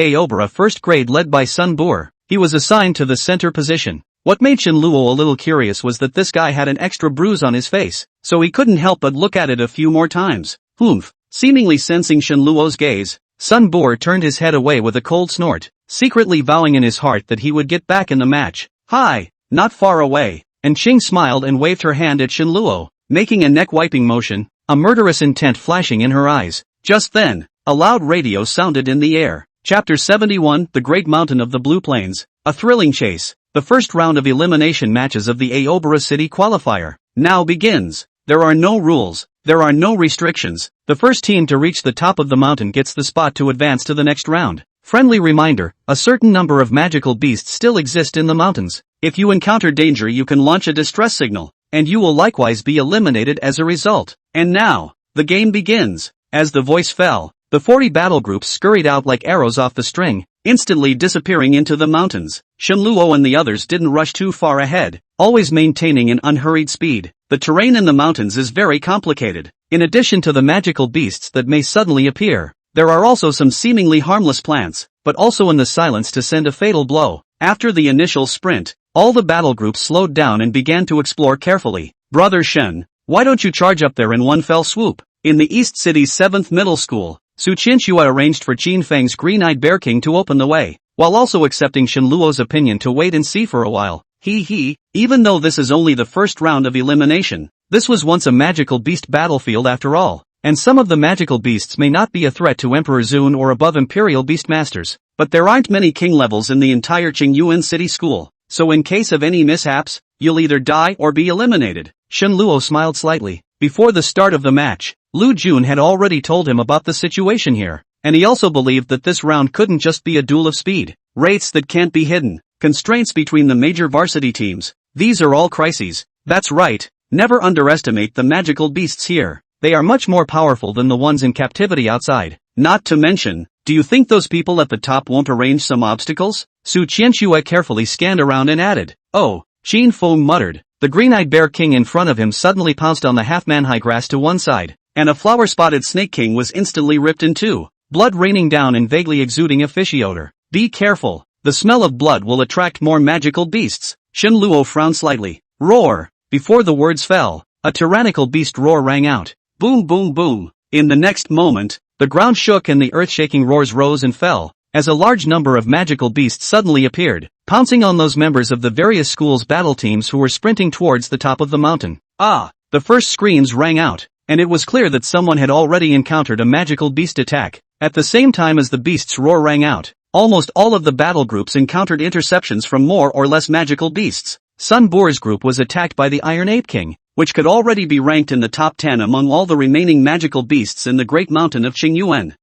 Aobara first grade led by Sun Boer, he was assigned to the center position. What made Shenluo a little curious was that this guy had an extra bruise on his face, so he couldn't help but look at it a few more times. Humph. Seemingly sensing Shenluo's gaze, Sun Boer turned his head away with a cold snort, secretly vowing in his heart that he would get back in the match. Hi, not far away. And Qing smiled and waved her hand at Shenluo, making a neck-wiping motion, a murderous intent flashing in her eyes. Just then, a loud radio sounded in the air. Chapter 71, The Great Mountain of the Blue Plains, a thrilling chase. The first round of elimination matches of the Aobara City qualifier now begins. There are no rules, there are no restrictions. The first team to reach the top of the mountain gets the spot to advance to the next round. Friendly reminder, a certain number of magical beasts still exist in the mountains. If you encounter danger you can launch a distress signal, and you will likewise be eliminated as a result. And now, the game begins. As the voice fell, the 40 battle groups scurried out like arrows off the string, instantly disappearing into the mountains. Shenluo and the others didn't rush too far ahead, always maintaining an unhurried speed. The terrain in the mountains is very complicated. In addition to the magical beasts that may suddenly appear, there are also some seemingly harmless plants, but also in the silence to send a fatal blow. After the initial sprint, all the battle groups slowed down and began to explore carefully. Brother Shen, why don't you charge up there in one fell swoop? In the East City's 7th middle school, Su Qianxue arranged for Qin Feng's green-eyed bear king to open the way, while also accepting Shenluo's opinion to wait and see for a while. Even though this is only the first round of elimination, this was once a magical beast battlefield after all, and some of the magical beasts may not be a threat to Emperor Zun or above Imperial Beastmasters, but there aren't many king levels in the entire Qingyuan City school, so in case of any mishaps, you'll either die or be eliminated. Shenluo smiled slightly. Before the start of the match, Lu Jun had already told him about the situation here, and he also believed that this round couldn't just be a duel of speed, rates that can't be hidden, constraints between the major varsity teams. These are all crises. That's right, never underestimate the magical beasts here. They are much more powerful than the ones in captivity outside. Not to mention, do you think those people at the top won't arrange some obstacles? Su Qianxue carefully scanned around and added. Oh, Qin Feng muttered. The green-eyed bear king in front of him suddenly pounced on the half-manhai grass to one side, and a flower-spotted snake king was instantly ripped in two, blood raining down and vaguely exuding a fishy odor. Be careful, the smell of blood will attract more magical beasts. Shenluo frowned slightly. Roar! Before the words fell, a tyrannical beast roar rang out. Boom boom boom. In the next moment, the ground shook and the earth-shaking roars rose and fell, as a large number of magical beasts suddenly appeared, pouncing on those members of the various schools' battle teams who were sprinting towards the top of the mountain. Ah! The first screams rang out, and it was clear that someone had already encountered a magical beast attack. At the same time as the beast's roar rang out, almost all of the battle groups encountered interceptions from more or less magical beasts. Sun Boer's group was attacked by the Iron Ape King, which could already be ranked in the top 10 among all the remaining magical beasts in the Great Mountain of Qingyuan.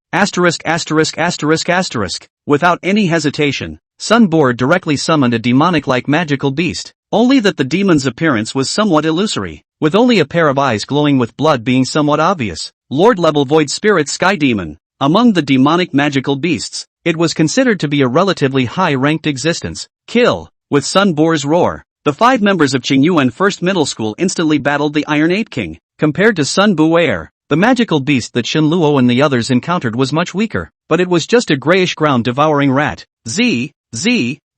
Without any hesitation, Sun Boer directly summoned a demonic-like magical beast, only that the demon's appearance was somewhat illusory. with only a pair of eyes glowing with blood being somewhat obvious. Lord-level Void Spirit Sky Demon. Among the demonic magical beasts, it was considered to be a relatively high-ranked existence. Kill. With Sun Boar's roar, the 5 members of Qingyuan First Middle School instantly battled the Iron Ape King. Compared to Sun Bu'er, the magical beast that Shen Luo and the others encountered was much weaker, but it was just a grayish ground-devouring rat.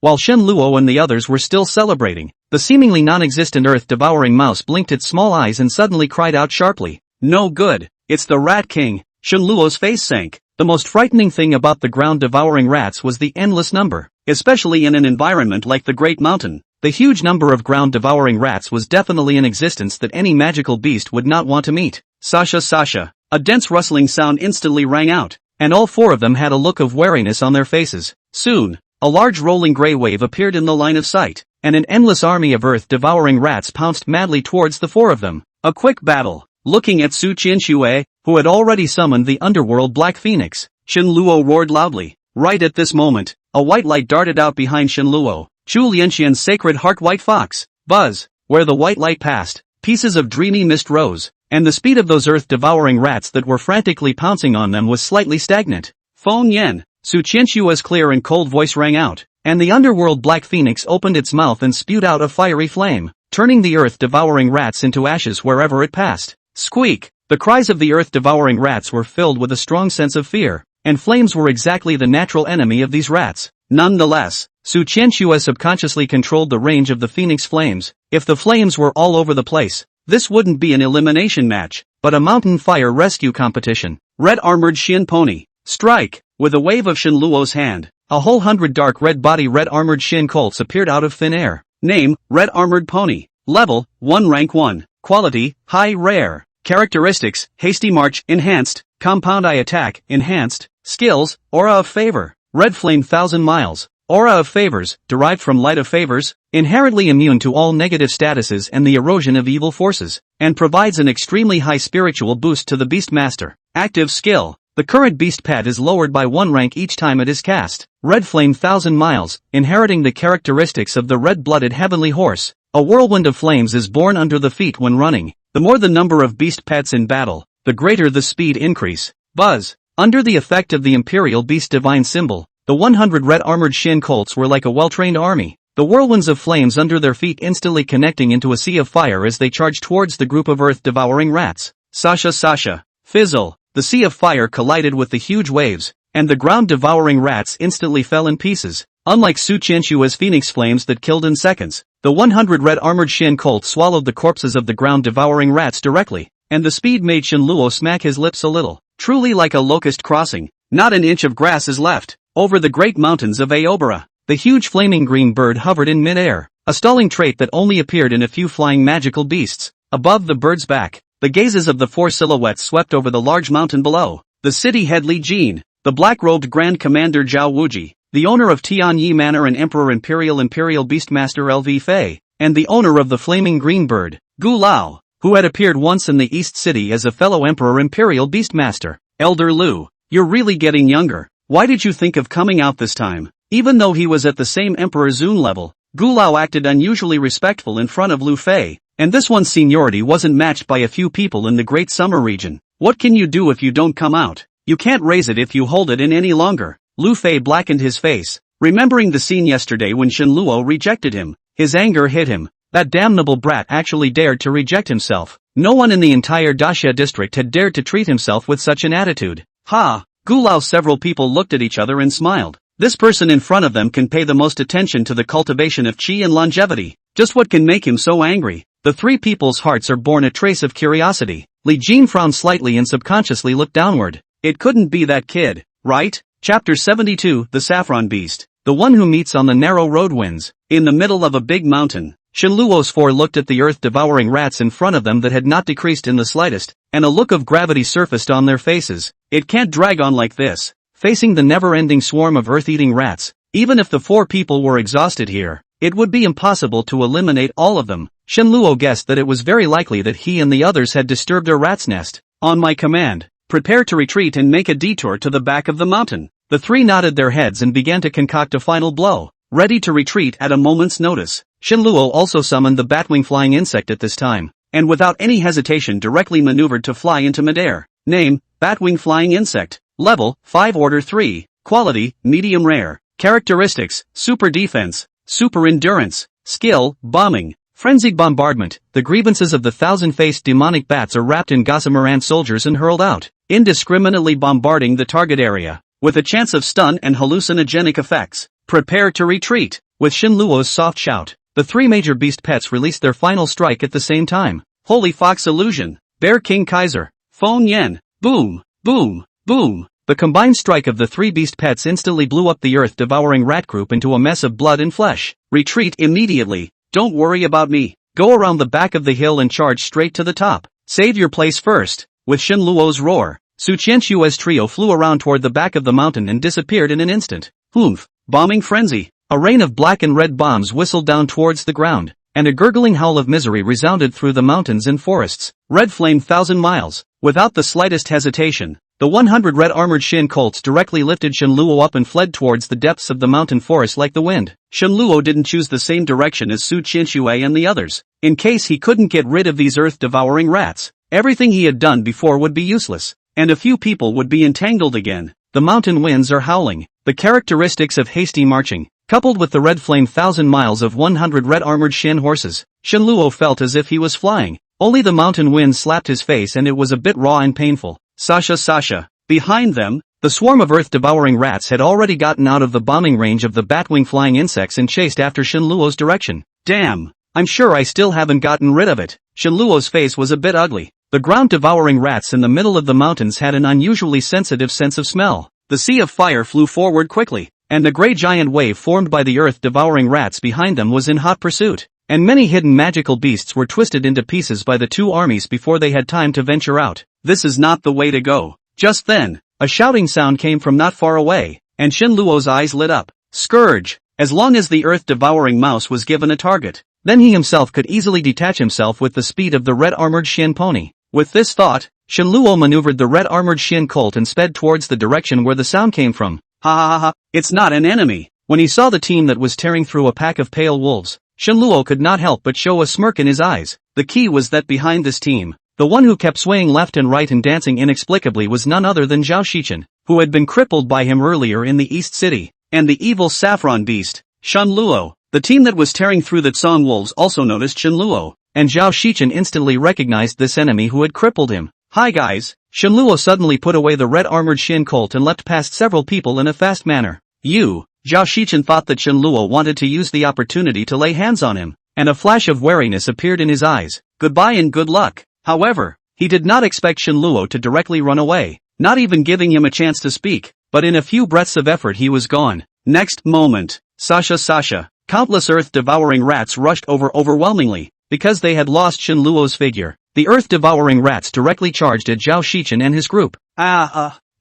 While Shen Luo and the others were still celebrating, the seemingly non-existent earth-devouring mouse blinked its small eyes and suddenly cried out sharply, "No good, it's the Rat King." Shen Luo's face sank. The most frightening thing about the ground-devouring rats was the endless number, especially in an environment like the Great Mountain. The huge number of ground-devouring rats was definitely an existence that any magical beast would not want to meet. Sasha. A dense rustling sound instantly rang out, and all 4 of them had a look of wariness on their faces. Soon, a large rolling gray wave appeared in the line of sight, and an endless army of earth-devouring rats pounced madly towards the 4 of them. A quick battle. Looking at Su Qianxue, who had already summoned the underworld Black Phoenix, Shen Luo roared loudly. Right at this moment, a white light darted out behind Shen Luo. Chu Lianxian's Sacred Heart White Fox. Buzz. Where the white light passed, pieces of dreamy mist rose, and the speed of those earth-devouring rats that were frantically pouncing on them was slightly stagnant. Feng Yen. Su Qianxue's clear and cold voice rang out, and the underworld Black Phoenix opened its mouth and spewed out a fiery flame, turning the earth-devouring rats into ashes wherever it passed. Squeak! The cries of the earth-devouring rats were filled with a strong sense of fear, and flames were exactly the natural enemy of these rats. Nonetheless, Su Qianxue subconsciously controlled the range of the phoenix flames. If the flames were all over the place, this wouldn't be an elimination match, but a mountain fire rescue competition. Red Armored Shin Pony. Strike! With a wave of Shen Luo's hand, a whole 100 dark red body Red Armored Shin colts appeared out of thin air. Name, Red Armored Pony. Level, 1 Rank 1. Quality, High Rare. Characteristics, Hasty March, Enhanced, Compound Eye Attack, Enhanced. Skills, Aura of Favor. Red Flame 1000 Miles. Aura of Favors, derived from Light of Favors, inherently immune to all negative statuses and the erosion of evil forces, and provides an extremely high spiritual boost to the Beast Master. Active Skill. The current beast pet is lowered by 1 rank each time it is cast. Red Flame 1000 Miles, inheriting the characteristics of the red-blooded heavenly horse. A whirlwind of flames is born under the feet when running. The more the number of beast pets in battle, the greater the speed increase. Buzz. Under the effect of the Imperial Beast Divine symbol, the 100 red armored Shin colts were like a well-trained army. The whirlwinds of flames under their feet instantly connecting into a sea of fire as they charged towards the group of earth-devouring rats. Sasha. Fizzle. The sea of fire collided with the huge waves, and the ground-devouring rats instantly fell in pieces. Unlike Su Qianxue's phoenix flames that killed in seconds, the 100 red armored Shin colts swallowed the corpses of the ground-devouring rats directly, and the speed made Shen Luo smack his lips a little. Truly like a locust crossing, not an inch of grass is left. Over the great mountains of Aobara, the huge flaming green bird hovered in mid-air, a stalling trait that only appeared in a few flying magical beasts. Above the bird's back, the gazes of the 4 silhouettes swept over the large mountain below. The city head Li Jin, the black-robed Grand Commander Zhao Wuji, the owner of Tianyi Manor and Emperor Imperial Beastmaster LV Fei, and the owner of the flaming green bird, Gu Lao, who had appeared once in the East City as a fellow Emperor Imperial Beastmaster. Elder Lu, you're really getting younger. Why did you think of coming out this time? Even though he was at the same Emperor Zun level, Gu Lao acted unusually respectful in front of Lu Fei, and this one's seniority wasn't matched by a few people in the Great Summer region. What can you do if you don't come out? You can't raise it if you hold it in any longer. Lu Fei blackened his face, remembering the scene yesterday when Shen Luo rejected him. His anger hit him. That damnable brat actually dared to reject himself. No one in the entire Daxia district had dared to treat himself with such an attitude. Ha! Gu Lao. Several people looked at each other and smiled. This person in front of them can pay the most attention to the cultivation of qi and longevity. Just what can make him so angry? The 3 people's hearts are born a trace of curiosity. Li Jin frowned slightly and subconsciously looked downward. It couldn't be that kid, right? Chapter 72, The Saffron Beast. The one who meets on the narrow road wins. In the middle of a big mountain, Shen Luo's 4 looked at the earth-devouring rats in front of them that had not decreased in the slightest, and a look of gravity surfaced on their faces. It can't drag on like this. Facing the never-ending swarm of earth-eating rats, even if the 4 people were exhausted here, it would be impossible to eliminate all of them. Shen Luo guessed that it was very likely that he and the others had disturbed a rat's nest. On my command, prepare to retreat and make a detour to the back of the mountain. The 3 nodded their heads and began to concoct a final blow, ready to retreat at a moment's notice. Shen Luo also summoned the batwing flying insect at this time, and without any hesitation directly maneuvered to fly into midair. Name, Batwing Flying Insect. Level, 5 Order 3. Quality, Medium Rare. Characteristics, Super Defense, Super Endurance. Skill, Bombing. Frenzied bombardment. The grievances of the thousand-faced demonic bats are wrapped in gossamer ant soldiers and hurled out, indiscriminately bombarding the target area, with a chance of stun and hallucinogenic effects. Prepare to retreat. With Shinluo's soft shout, the three major beast pets released their final strike at the same time. Holy Fox Illusion. Bear King Kaiser. Feng Yen. Boom, boom, boom. The combined strike of the three beast pets instantly blew up the earth-devouring rat group into a mess of blood and flesh. Retreat immediately. Don't worry about me. Go around the back of the hill and charge straight to the top. Save your place first. With Shinluo's roar, Su Qianxue's trio flew around toward the back of the mountain and disappeared in an instant. Humph. Bombing frenzy. A rain of black and red bombs whistled down towards the ground, and a gurgling howl of misery resounded through the mountains and forests. Red flame 1,000 miles. Without the slightest hesitation, the 100 red-armored Shin colts directly lifted Shinluo up and fled towards the depths of the mountain forest like the wind. Shinluo didn't choose the same direction as Su Qianxue and the others. In case he couldn't get rid of these earth-devouring rats, everything he had done before would be useless, and a few people would be entangled again. The mountain winds are howling. The characteristics of hasty marching, coupled with the red flame 1,000 miles of 100 red-armored Shin horses, Shinluo felt as if he was flying. Only the mountain wind slapped his face and it was a bit raw and painful. Sasha. Behind them, the swarm of earth-devouring rats had already gotten out of the bombing range of the batwing flying insects and chased after Shinluo's direction. Damn, I'm sure I still haven't gotten rid of it. Shinluo's face was a bit ugly. The ground-devouring rats in the middle of the mountains had an unusually sensitive sense of smell. The sea of fire flew forward quickly, and the gray giant wave formed by the earth-devouring rats behind them was in hot pursuit, and many hidden magical beasts were twisted into pieces by the two armies before they had time to venture out. This is not the way to go. Just then, a shouting sound came from not far away, and Shinluo's eyes lit up. Scourge. As long as the earth-devouring mouse was given a target, then he himself could easily detach himself with the speed of the red-armored Shin pony. With this thought, Shinluo maneuvered the red-armored Shin colt and sped towards the direction where the sound came from. Ha, it's not an enemy. When he saw the team that was tearing through a pack of pale wolves, Shinluo could not help but show a smirk in his eyes. The key was that behind this team, the one who kept swaying left and right and dancing inexplicably was none other than Zhao Shichen, who had been crippled by him earlier in the East City, and the evil saffron beast, Shinluo. The team that was tearing through the Tsang wolves also noticed Shinluo, and Zhao Shichen instantly recognized this enemy who had crippled him. Hi guys. Shinluo suddenly put away the red-armored Shin colt and leapt past several people in a fast manner. Zhao Shichen thought that Shinluo wanted to use the opportunity to lay hands on him, and a flash of wariness appeared in his eyes. Goodbye and good luck. However, he did not expect Shinluo to directly run away, not even giving him a chance to speak, but in a few breaths of effort he was gone. Next moment, Sasha. Countless earth-devouring rats rushed over overwhelmingly, because they had lost Shinluo's figure. The earth-devouring rats directly charged at Zhao Shichen and his group.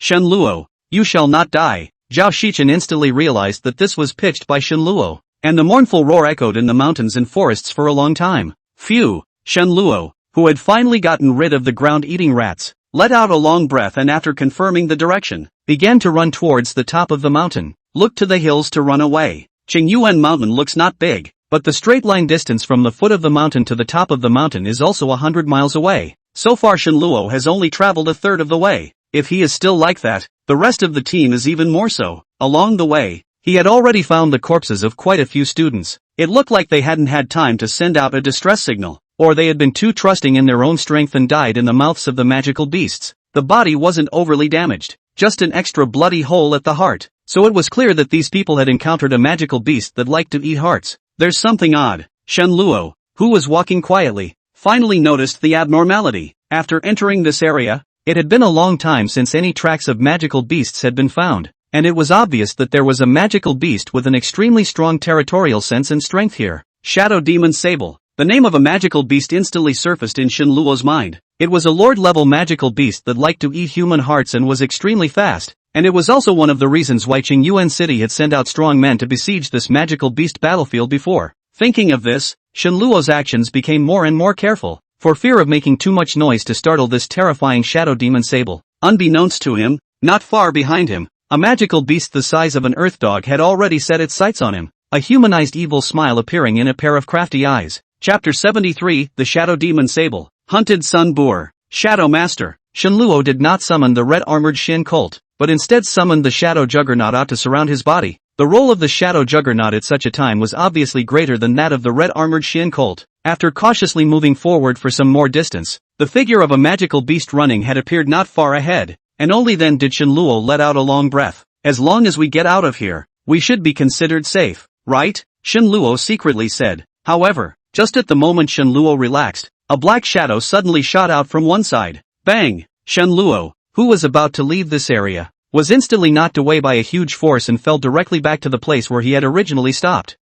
Shinluo, you shall not die. Zhao Shichen instantly realized that this was pitched by Shinluo, and the mournful roar echoed in the mountains and forests for a long time. Phew. Shinluo, who had finally gotten rid of the ground-eating rats, let out a long breath and after confirming the direction, began to run towards the top of the mountain. Look to the hills to run away. Qingyuan Mountain looks not big, but the straight-line distance from the foot of the mountain to the top of the mountain is also 100 miles away. So far Shinluo has only traveled a third of the way. If he is still like that, the rest of the team is even more so. Along the way, he had already found the corpses of quite a few students. It looked like they hadn't had time to send out a distress signal, or they had been too trusting in their own strength and died in the mouths of the magical beasts. The body wasn't overly damaged, just an extra bloody hole at the heart. So it was clear that these people had encountered a magical beast that liked to eat hearts. There's something odd. Shinluo, who was walking quietly, finally noticed the abnormality. After entering this area, it had been a long time since any tracks of magical beasts had been found, and it was obvious that there was a magical beast with an extremely strong territorial sense and strength here. Shadow Demon Sable. The name of a magical beast instantly surfaced in Shinluo's mind. It was a lord-level magical beast that liked to eat human hearts and was extremely fast, and it was also one of the reasons why Qingyuan City had sent out strong men to besiege this magical beast battlefield before. Thinking of this, Shinluo's actions became more and more careful, for fear of making too much noise to startle this terrifying shadow demon Sable. Unbeknownst to him, not far behind him, a magical beast the size of an earth dog had already set its sights on him, a humanized evil smile appearing in a pair of crafty eyes. Chapter 73, The Shadow Demon Sable, Hunted Sun Boar. Shadow Master. Shenluo did not summon the red-armored Shin Colt, but instead summoned the Shadow Juggernaut to surround his body. The role of the Shadow Juggernaut at such a time was obviously greater than that of the red-armored Shin Colt. After cautiously moving forward for some more distance, the figure of a magical beast running had appeared not far ahead, and only then did Shenluo let out a long breath. As long as we get out of here, we should be considered safe, right? Shenluo secretly said. However, just at the moment Shenluo relaxed, a black shadow suddenly shot out from one side. Bang! Shenluo, who was about to leave this area, was instantly knocked away by a huge force and fell directly back to the place where he had originally stopped.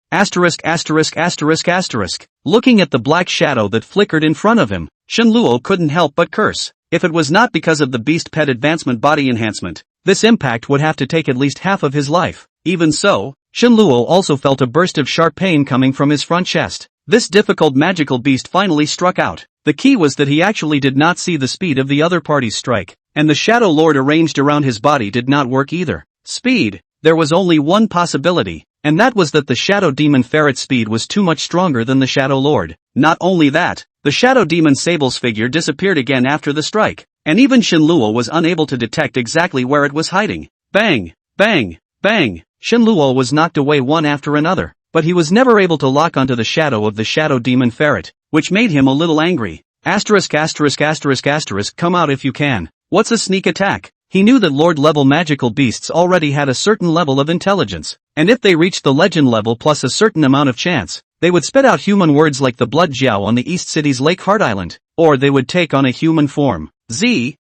Looking at the black shadow that flickered in front of him, Shenluo couldn't help but curse. If it was not because of the Beast Pet Advancement body enhancement, this impact would have to take at least half of his life. Even so, Shenluo also felt a burst of sharp pain coming from his front chest. This difficult magical beast finally struck out. The key was that he actually did not see the speed of the other party's strike, and the Shadow Lord arranged around his body did not work either. Speed. There was only one possibility, and that was that the Shadow Demon Ferret's speed was too much stronger than the Shadow Lord. Not only that, the Shadow Demon Sable's figure disappeared again after the strike, and even Shenluo was unable to detect exactly where it was hiding. Bang! Bang! Bang! Shenluo was knocked away one after another, but he was never able to lock onto the shadow of the Shadow Demon Ferret, which made him a little angry. Come out if you can. What's a sneak attack? He knew that Lord-level magical beasts already had a certain level of intelligence, and if they reached the legend level plus a certain amount of chance, they would spit out human words like the Blood Jiao on the East City's Lake Heart Island, or they would take on a human form.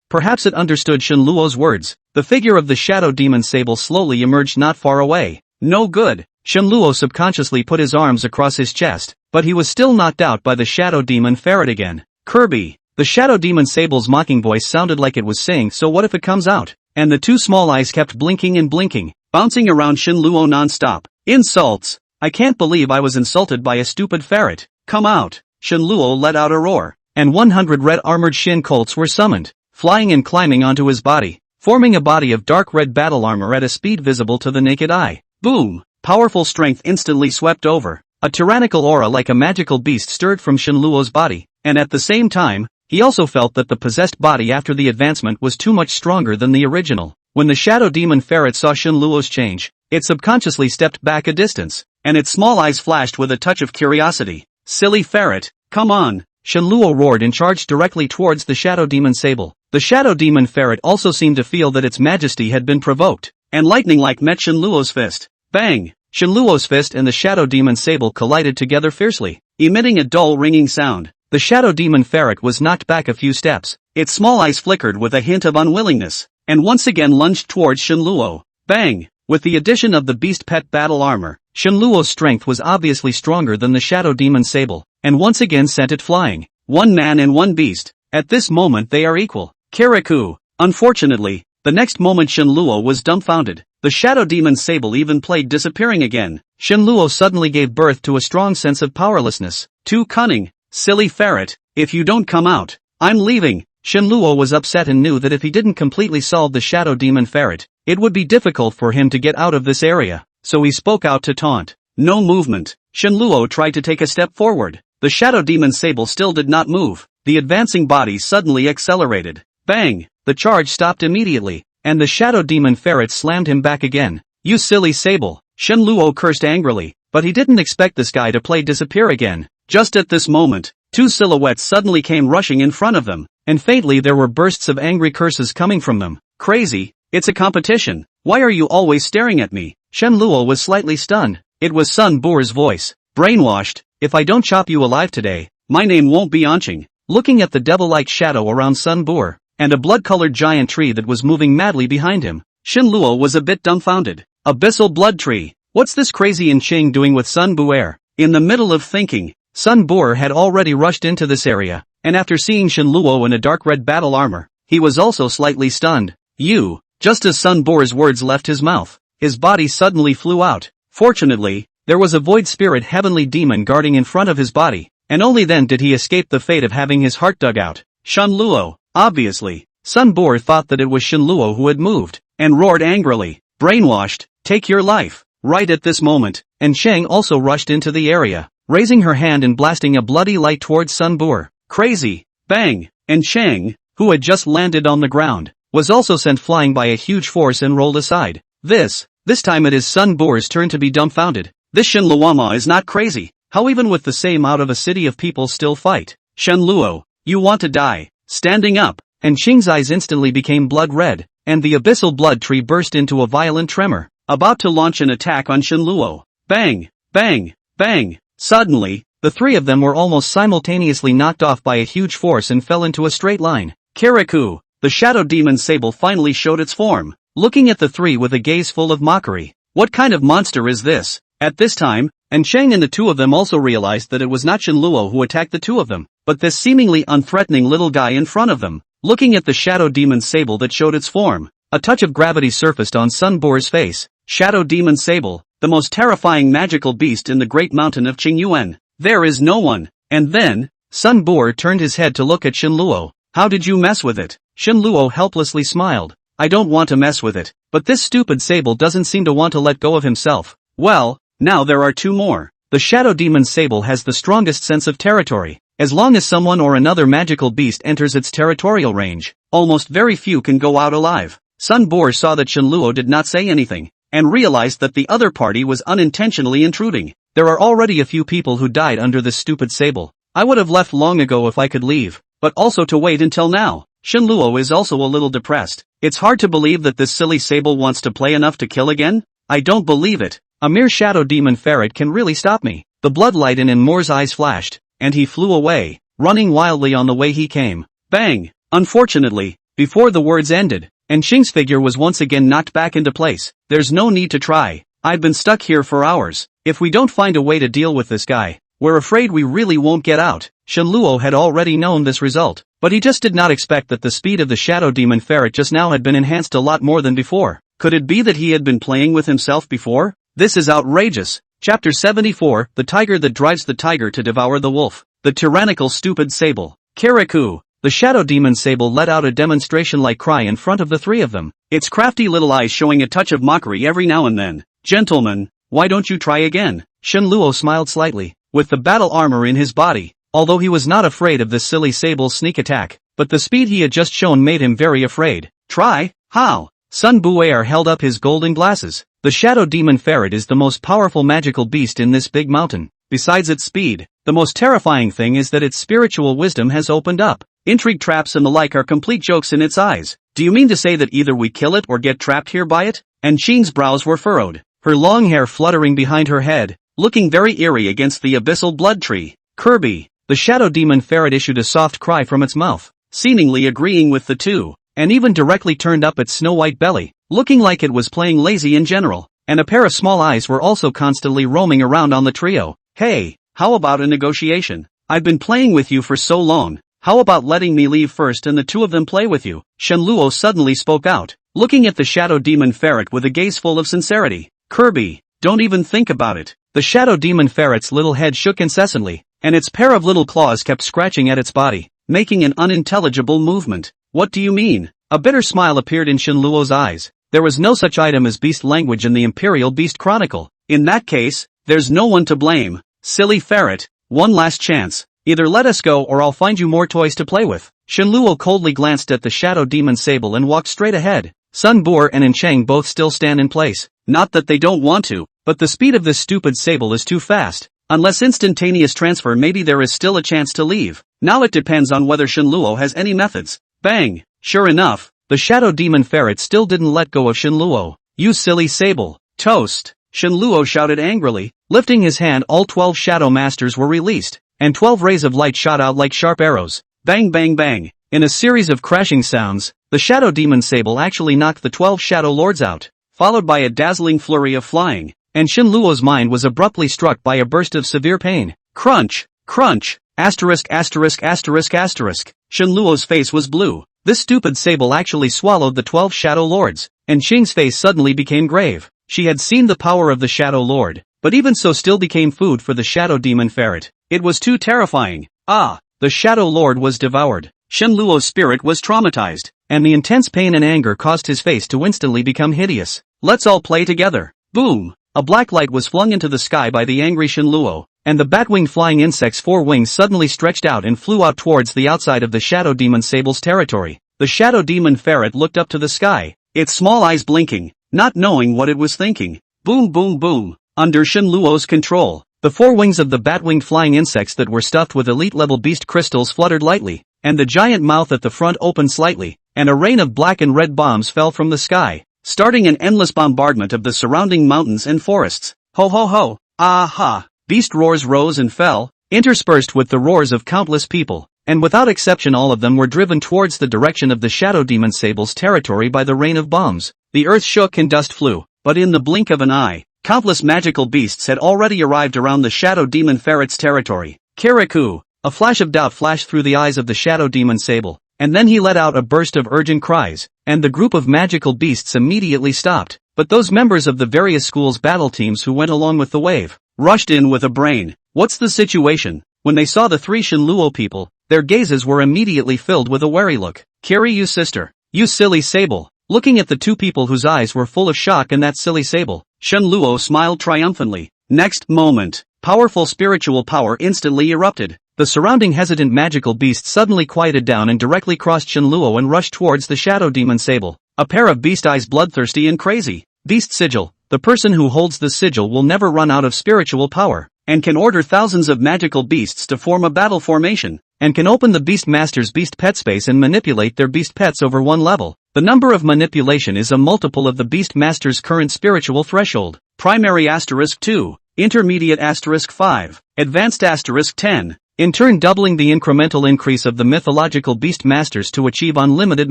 Perhaps it understood Shenluo's words. The figure of the Shadow Demon Sable slowly emerged not far away. No good. Shenluo subconsciously put his arms across his chest, but he was still knocked out by the Shadow Demon Ferret again. Kirby. The Shadow Demon Sable's mocking voice sounded like it was saying, so what if it comes out? And the two small eyes kept blinking and blinking, bouncing around Shenluo non-stop. Insults! I can't believe I was insulted by a stupid ferret. Come out! Shenluo let out a roar, and 100 red-armored Shin Colts were summoned, flying and climbing onto his body, forming a body of dark red battle armor at a speed visible to the naked eye. Boom! Powerful strength instantly swept over. A tyrannical aura like a magical beast stirred from Shenluo's body, and at the same time, he also felt that the possessed body after the advancement was too much stronger than the original. When the Shadow Demon Ferret saw Shenluo's change, it subconsciously stepped back a distance, and its small eyes flashed with a touch of curiosity. Silly ferret, come on! Shenluo roared and charged directly towards the Shadow Demon Sable. The Shadow Demon Ferret also seemed to feel that its majesty had been provoked, and lightning-like met Shenluo's fist. Bang! Shenluo's fist and the Shadow Demon Sable collided together fiercely, emitting a dull ringing sound. The Shadow Demon Ferret was knocked back a few steps, its small eyes flickered with a hint of unwillingness, and once again lunged towards Shenluo. Bang! With the addition of the Beast Pet Battle Armor, Shenluo's strength was obviously stronger than the Shadow Demon Sable, and once again sent it flying. One man and one beast. At this moment they are equal. Kirikou. Unfortunately, the next moment Shenluo was dumbfounded. The Shadow Demon Sable even played disappearing again. Shenluo suddenly gave birth to a strong sense of powerlessness. Too cunning. Silly ferret, if you don't come out, I'm leaving. Shenluo was upset and knew that if he didn't completely solve the Shadow Demon Ferret, it would be difficult for him to get out of this area, so he spoke out to taunt. No movement. Shenluo tried to take a step forward. The Shadow Demon Sable still did not move. The advancing body suddenly accelerated. Bang! The charge stopped immediately, and the Shadow Demon Ferret slammed him back again. You silly sable! Shenluo cursed angrily, but he didn't expect this guy to play disappear again. Just at this moment, two silhouettes suddenly came rushing in front of them, and faintly there were bursts of angry curses coming from them. Crazy, it's a competition. Why are you always staring at me? Shenluo was slightly stunned. It was Sun Boer's voice. Brainwashed, if I don't chop you alive today, my name won't be Anqing. Looking at the devil-like shadow around Sun Boer, and a blood-colored giant tree that was moving madly behind him, Shenluo was a bit dumbfounded. Abyssal blood tree. What's this crazy Anqing doing with Sun Boer? In the middle of thinking, Sun Boer had already rushed into this area, and after seeing Shenluo in a dark red battle armor, he was also slightly stunned. You! Just as Sun Boer's words left his mouth, his body suddenly flew out. Fortunately, there was a void spirit heavenly demon guarding in front of his body, and only then did he escape the fate of having his heart dug out. Shenluo! Obviously, Sun Boer thought that it was Shenluo who had moved, and roared angrily. Brainwashed, take your life. Right at this moment, and Shang also rushed into the area. raising her hand and blasting a bloody light towards Sun Bu. Crazy! Bang! And Chang, who had just landed on the ground, was also sent flying by a huge force and rolled aside. This time it is Sun Bu's turn to be dumbfounded. This Shen Luoma is not crazy. How even with the same out of a city of people still fight? Shen Luo, you want to die? Standing up, and Qing's eyes instantly became blood red, and the abyssal blood tree burst into a violent tremor, about to launch an attack on Shen Luo. Bang! Bang! Bang! Suddenly, the three of them were almost simultaneously knocked off by a huge force and fell into a straight line. Kirikou, the shadow demon sable finally showed its form, looking at the three with a gaze full of mockery. What kind of monster is this? At this time, and Chang and the two of them also realized that it was not Shen Luo who attacked the two of them, but this seemingly unthreatening little guy in front of them. Looking at the shadow demon sable that showed its form, a touch of gravity surfaced on Sun Bu's face. Shadow demon sable, the most terrifying magical beast in the great mountain of Qingyuan. There is no one. And then, Sun Bu turned his head to look at Shen Luo. How did you mess with it? Shen Luo helplessly smiled. I don't want to mess with it, but this stupid sable doesn't seem to want to let go of himself. Well, now there are two more. The shadow demon sable has the strongest sense of territory. As long as someone or another magical beast enters its territorial range, almost very few can go out alive. Sun Bu saw that Shen Luo did not say anything, and realized that the other party was unintentionally intruding. There are already a few people who died under this stupid sable. I would have left long ago if I could leave, but also to wait until now. Shen Luo is also a little depressed. It's hard to believe that this silly sable wants to play enough to kill again? I don't believe it. A mere shadow demon ferret can really stop me. The bloodlight in Moore's eyes flashed, and he flew away, running wildly on the way he came. Bang! Unfortunately, before the words ended, and Qing's figure was once again knocked back into place. There's no need to try. I've been stuck here for hours. If we don't find a way to deal with this guy, we're afraid we really won't get out. Shen Luo had already known this result, but he just did not expect that the speed of the shadow demon ferret just now had been enhanced a lot more than before. Could it be that he had been playing with himself before? This is outrageous. Chapter 74, The Tiger That Drives the Tiger to Devour the Wolf. The Tyrannical Stupid Sable. Kirikou, the shadow demon sable let out a demonstration-like cry in front of the three of them, its crafty little eyes showing a touch of mockery every now and then. Gentlemen, why don't you try again? Shen Luo smiled slightly, with the battle armor in his body, although he was not afraid of this silly sable's sneak attack, but the speed he had just shown made him very afraid. Try? How? Sun Bu held up his golden glasses. The shadow demon ferret is the most powerful magical beast in this big mountain. Besides its speed, the most terrifying thing is that its spiritual wisdom has opened up. Intrigue traps and the like are complete jokes in its eyes. Do you mean to say that either we kill it or get trapped here by it? And Qing's brows were furrowed, her long hair fluttering behind her head, looking very eerie against the abyssal blood tree. Kirby, the shadow demon ferret issued a soft cry from its mouth, seemingly agreeing with the two, and even directly turned up its snow-white belly, looking like it was playing lazy in general, and a pair of small eyes were also constantly roaming around on the trio. Hey, how about a negotiation? I've been playing with you for so long. How about letting me leave first and the two of them play with you? Shen Luo suddenly spoke out, looking at the shadow demon ferret with a gaze full of sincerity. Kirby, don't even think about it. The shadow demon ferret's little head shook incessantly, and its pair of little claws kept scratching at its body, making an unintelligible movement. What do you mean? A bitter smile appeared in Shen Luo's eyes. There was no such item as beast language in the Imperial Beast Chronicle. In that case, there's no one to blame. Silly ferret, one last chance. Either let us go or I'll find you more toys to play with. Shen Luo coldly glanced at the shadow demon sable and walked straight ahead. Sun Bu and Chang both still stand in place. Not that they don't want to, but the speed of this stupid sable is too fast. Unless instantaneous transfer, maybe there is still a chance to leave. Now it depends on whether Shen Luo has any methods. Bang! Sure enough, the shadow demon ferret still didn't let go of Shen Luo. You silly sable. Toast! Shen Luo shouted angrily. Lifting his hand, all 12 shadow masters were released, and 12 rays of light shot out like sharp arrows. Bang bang bang! In a series of crashing sounds, the shadow demon sable actually knocked the 12 shadow lords out, followed by a dazzling flurry of flying, and Shen Luo's mind was abruptly struck by a burst of severe pain. Crunch! Crunch! Asterisk asterisk asterisk asterisk. Shen Luo's face was blue. This stupid sable actually swallowed the 12 shadow lords, and Qing's face suddenly became grave. She had seen the power of the shadow lord, but even so still became food for the shadow demon ferret. It was too terrifying. Ah! The shadow lord was devoured. Shen Luo's spirit was traumatized, and the intense pain and anger caused his face to instantly become hideous. Let's all play together. Boom! A black light was flung into the sky by the angry Shen Luo, and the bat-winged flying insect's 4 wings suddenly stretched out and flew out towards the outside of the Shadow Demon Sable's territory. The Shadow Demon Ferret looked up to the sky, its small eyes blinking, not knowing what it was thinking. Boom boom boom. Under Shenluo's control, the 4 wings of the bat-winged flying insects that were stuffed with elite-level beast crystals fluttered lightly, and the giant mouth at the front opened slightly, and a rain of black and red bombs fell from the sky, starting an endless bombardment of the surrounding mountains and forests. Ho ho ho, aha! Beast roars rose and fell, interspersed with the roars of countless people, and without exception all of them were driven towards the direction of the Shadow Demon Sable's territory by the rain of bombs. The earth shook and dust flew, but in the blink of an eye, countless magical beasts had already arrived around the Shadow Demon Ferret's territory. Kirikou! A flash of doubt flashed through the eyes of the Shadow Demon Sable, and then he let out a burst of urgent cries, and the group of magical beasts immediately stopped. But those members of the various schools' battle teams who went along with the wave rushed in with a brain. What's the situation? When they saw the 3 Shenluo people, their gazes were immediately filled with a wary look. Kiri, you sister, you silly sable. Looking at the 2 people whose eyes were full of shock and that silly sable, Shenluo smiled triumphantly. Next moment, powerful spiritual power instantly erupted. The surrounding hesitant magical beasts suddenly quieted down and directly crossed Shenluo and rushed towards the Shadow Demon Sable. A pair of beast eyes bloodthirsty and crazy. Beast sigil. The person who holds the sigil will never run out of spiritual power, and can order thousands of magical beasts to form a battle formation, and can open the Beast Master's beast pet space and manipulate their beast pets over 1 level. The number of manipulation is a multiple of the Beast Master's current spiritual threshold. Primary *2, intermediate *5, advanced *10, in turn doubling the incremental increase of the mythological Beast Masters to achieve unlimited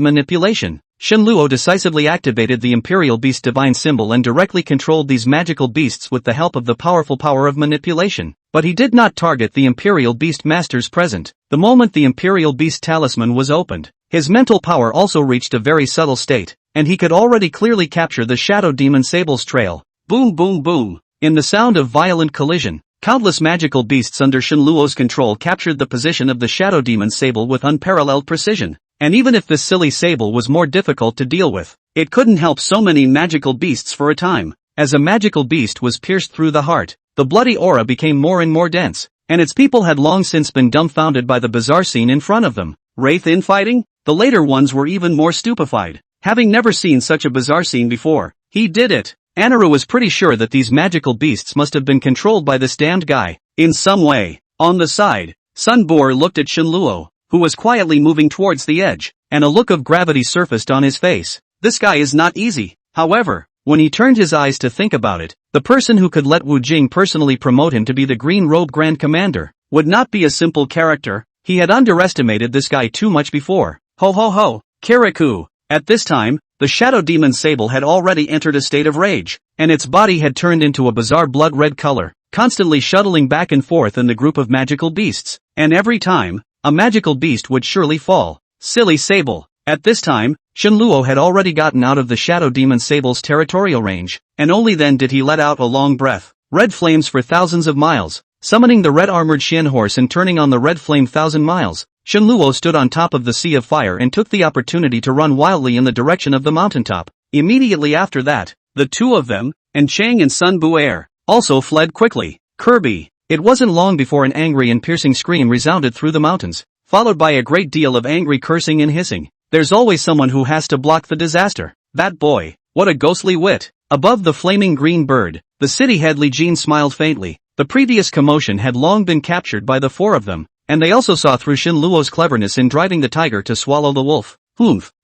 manipulation. Shenluo decisively activated the Imperial Beast Divine symbol and directly controlled these magical beasts with the help of the powerful power of manipulation. But he did not target the Imperial Beast Masters present. The moment the Imperial Beast Talisman was opened, his mental power also reached a very subtle state, and he could already clearly capture the Shadow Demon Sable's trail. Boom boom boom. In the sound of violent collision, countless magical beasts under Shenluo's control captured the position of the Shadow Demon Sable with unparalleled precision. And even if this silly sable was more difficult to deal with, it couldn't help so many magical beasts for a time. As a magical beast was pierced through the heart, the bloody aura became more and more dense, and its people had long since been dumbfounded by the bizarre scene in front of them. Wraith infighting? The later ones were even more stupefied, having never seen such a bizarre scene before. He did it. Anaru was pretty sure that these magical beasts must have been controlled by this damned guy, in some way. On the side, Sun Boar looked at Shenluo, who was quietly moving towards the edge, and a look of gravity surfaced on his face. This guy is not easy. However, when he turned his eyes to think about it, the person who could let Wu Jing personally promote him to be the Green Robe Grand Commander would not be a simple character. He had underestimated this guy too much before. Ho ho ho, Kirikou. At this time, the Shadow Demon Sable had already entered a state of rage, and its body had turned into a bizarre blood-red color, constantly shuttling back and forth in the group of magical beasts. And every time, a magical beast would surely fall. Silly Sable. At this time, Shenluo had already gotten out of the Shadow Demon Sable's territorial range, and only then did he let out a long breath. Red flames for thousands of miles. Summoning the red-armored Xian horse and turning on the red flame 1,000 miles, Shenluo stood on top of the sea of fire and took the opportunity to run wildly in the direction of the mountaintop. Immediately after that, the 2 of them, and Chang and Sun Bu'er, also fled quickly. Kirby. It wasn't long before an angry and piercing scream resounded through the mountains, followed by a great deal of angry cursing and hissing. There's always someone who has to block the disaster. That boy, what a ghostly wit. Above the flaming green bird, the city head Li Jun smiled faintly. The previous commotion had long been captured by the 4 of them, and they also saw through Shenluo's cleverness in driving the tiger to swallow the wolf.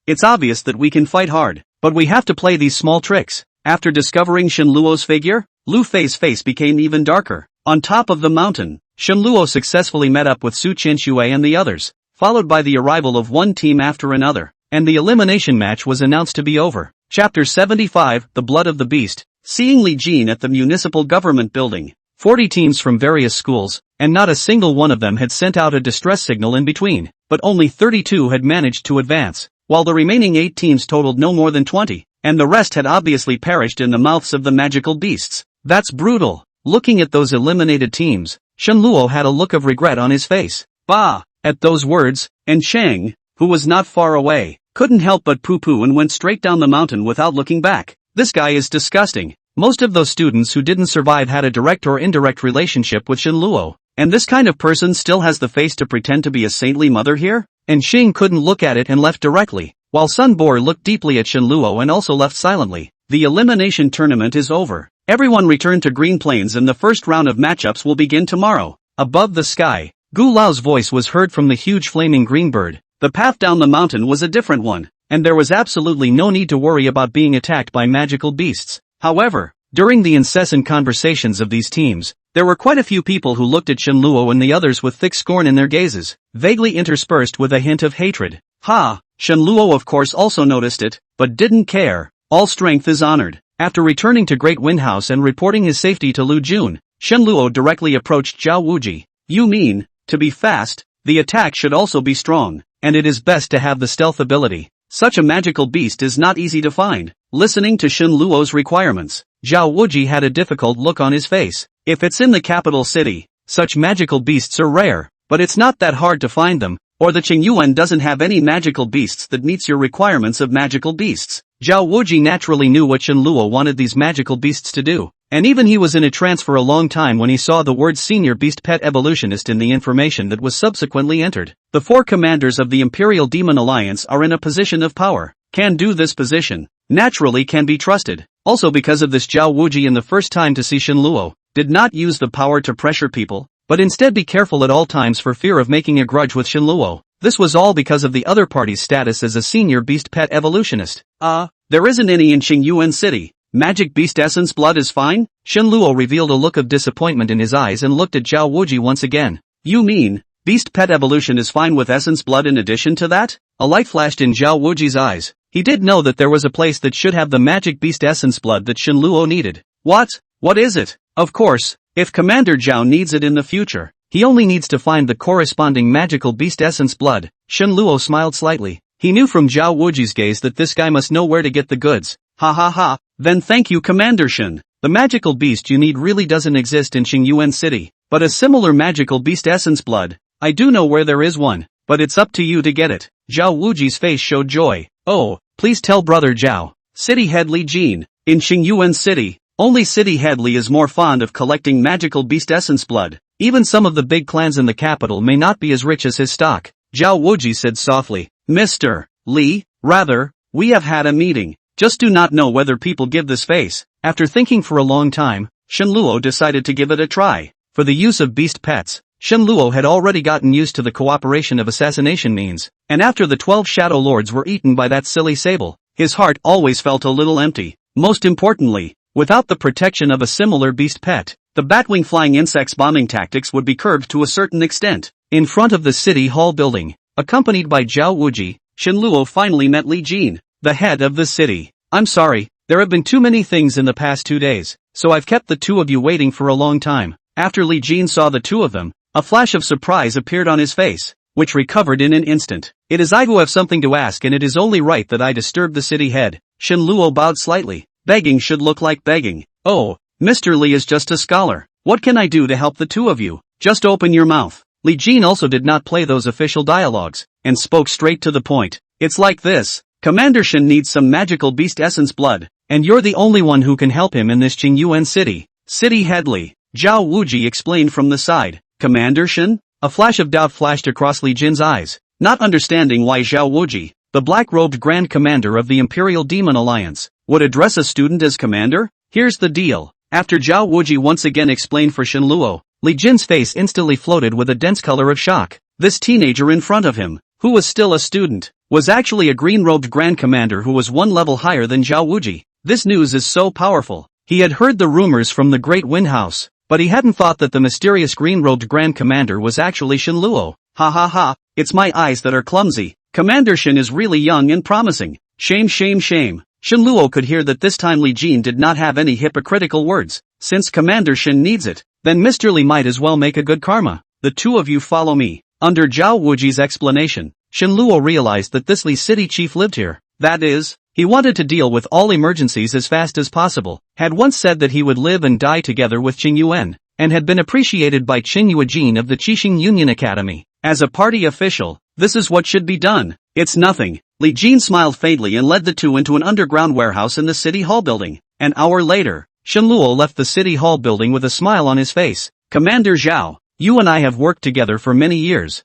It's obvious that we can fight hard, but we have to play these small tricks. After discovering Shenluo's figure, Lu Fei's face became even darker. On top of the mountain, Shenluo successfully met up with Su Qinshui and the others, followed by the arrival of one team after another, and the elimination match was announced to be over. Chapter 75, The Blood of the Beast. Seeing Li Jun at the municipal government building, 40 teams from various schools, and not a single one of them had sent out a distress signal in between, but only 32 had managed to advance, while the remaining 8 teams totaled no more than 20, and the rest had obviously perished in the mouths of the magical beasts. That's brutal. Looking at those eliminated teams, Shenluo had a look of regret on his face. Bah! At those words, and Shang, who was not far away, couldn't help but poo-poo and went straight down the mountain without looking back. This guy is disgusting. Most of those students who didn't survive had a direct or indirect relationship with Shinluo. And this kind of person still has the face to pretend to be a saintly mother here? And Xing couldn't look at it and left directly, while Sun Bor looked deeply at Shinluo and also left silently. The elimination tournament is over. Everyone return to Green Plains and the first round of matchups will begin tomorrow. Above the sky, Gu Lao's voice was heard from the huge flaming green bird. The path down the mountain was a different one, and there was absolutely no need to worry about being attacked by magical beasts. However, during the incessant conversations of these teams, there were quite a few people who looked at Shinluo and the others with thick scorn in their gazes, vaguely interspersed with a hint of hatred. Ha! Shinluo of course also noticed it, but didn't care. All strength is honored. After returning to Great Wind House and reporting his safety to Lu Jun, Shinluo directly approached Zhao Wuji. You mean, to be fast, the attack should also be strong, and it is best to have the stealth ability. Such a magical beast is not easy to find. Listening to Shinluo's requirements, Zhao Wuji had a difficult look on his face. If it's in the capital city, such magical beasts are rare, but it's not that hard to find them, or the Qingyuan doesn't have any magical beasts that meets your requirements of magical beasts. Zhao Wuji naturally knew what Shinluo wanted these magical beasts to do, and even he was in a trance for a long time when he saw the word Senior Beast Pet Evolutionist in the information that was subsequently entered. The 4 commanders of the Imperial Demon Alliance are in a position of power. Can do this position. Naturally can be trusted. Also because of this, Zhao Wuji in the first time to see Shinluo did not use the power to pressure people, but instead be careful at all times for fear of making a grudge with Shinluo. This was all because of the other party's status as a senior beast pet evolutionist. There isn't any in Qingyuan City. Magic beast essence blood is fine? Shinluo revealed a look of disappointment in his eyes and looked at Zhao Wuji once again. You mean, beast pet evolution is fine with essence blood in addition to that? A light flashed in Zhao Wuji's eyes. He did know that there was a place that should have the magic beast essence blood that Shinluo needed. What? What is it? Of course, if Commander Zhao needs it in the future, he only needs to find the corresponding magical beast essence blood. Shinluo smiled slightly. He knew from Zhao Wuji's gaze that this guy must know where to get the goods. Ha ha ha, then thank you Commander Shin. The magical beast you need really doesn't exist in Qingyuan City, but a similar magical beast essence blood, I do know where there is one, but it's up to you to get it. Zhao Wuji's face showed joy. Oh, please tell brother Zhao. City Head Li Jin. In Qingyuan City, only City Head Li is more fond of collecting magical beast essence blood. Even some of the big clans in the capital may not be as rich as his stock. Zhao Wuji said softly. Mr. Li, rather, we have had a meeting. Just do not know whether people give this face. After thinking for a long time, Shinluo decided to give it a try. For the use of beast pets, Shinluo had already gotten used to the cooperation of assassination means, and after the 12 Shadow Lords were eaten by that silly sable, his heart always felt a little empty. Most importantly, without the protection of a similar beast pet, the batwing flying insects bombing tactics would be curbed to a certain extent. In front of the city hall building, accompanied by Zhao Wuji, Shinluo finally met Li Jin, the head of the city. I'm sorry, there have been too many things in the past 2 days, so I've kept the two of you waiting for a long time. After Li Jin saw the two of them, a flash of surprise appeared on his face, which recovered in an instant. It is I who have something to ask and it is only right that I disturb the city head. Shinluo bowed slightly. Begging should look like begging. Oh, Mr. Li is just a scholar. What can I do to help the two of you? Just open your mouth. Li Jin also did not play those official dialogues, and spoke straight to the point. It's like this. Commander Shin needs some magical beast essence blood, and you're the only one who can help him in this Qingyuan city. City Head Li. Zhao Wuji explained from the side. Commander Shin? A flash of doubt flashed across Li Jin's eyes, not understanding why Zhao Wuji, the black-robed Grand Commander of the Imperial Demon Alliance, would address a student as commander? Here's the deal. After Zhao Wuji once again explained for Shinluo, Li Jin's face instantly floated with a dense color of shock. This teenager in front of him, who was still a student, was actually a green-robed Grand Commander who was one level higher than Zhao Wuji. This news is so powerful. He had heard the rumors from the Great Wind House, but he hadn't thought that the mysterious green-robed Grand Commander was actually Shinluo. Ha ha ha, it's my eyes that are clumsy. Commander Shin is really young and promising. Shame shame shame. Shinluo could hear that this time Li Jin did not have any hypocritical words. Since Commander Shin needs it, then Mr. Li might as well make a good karma. The two of you follow me. Under Zhao Wuji's explanation, Shinluo realized that this Li city chief lived here. That is, he wanted to deal with all emergencies as fast as possible, had once said that he would live and die together with Qing Yuan, and had been appreciated by Qin Yuejin of the Qixing Union Academy. As a party official, this is what should be done. It's nothing. Li Jin smiled faintly and led the two into an underground warehouse in the city hall building. An hour later, Shenluo left the city hall building with a smile on his face. Commander Zhao, you and I have worked together for many years.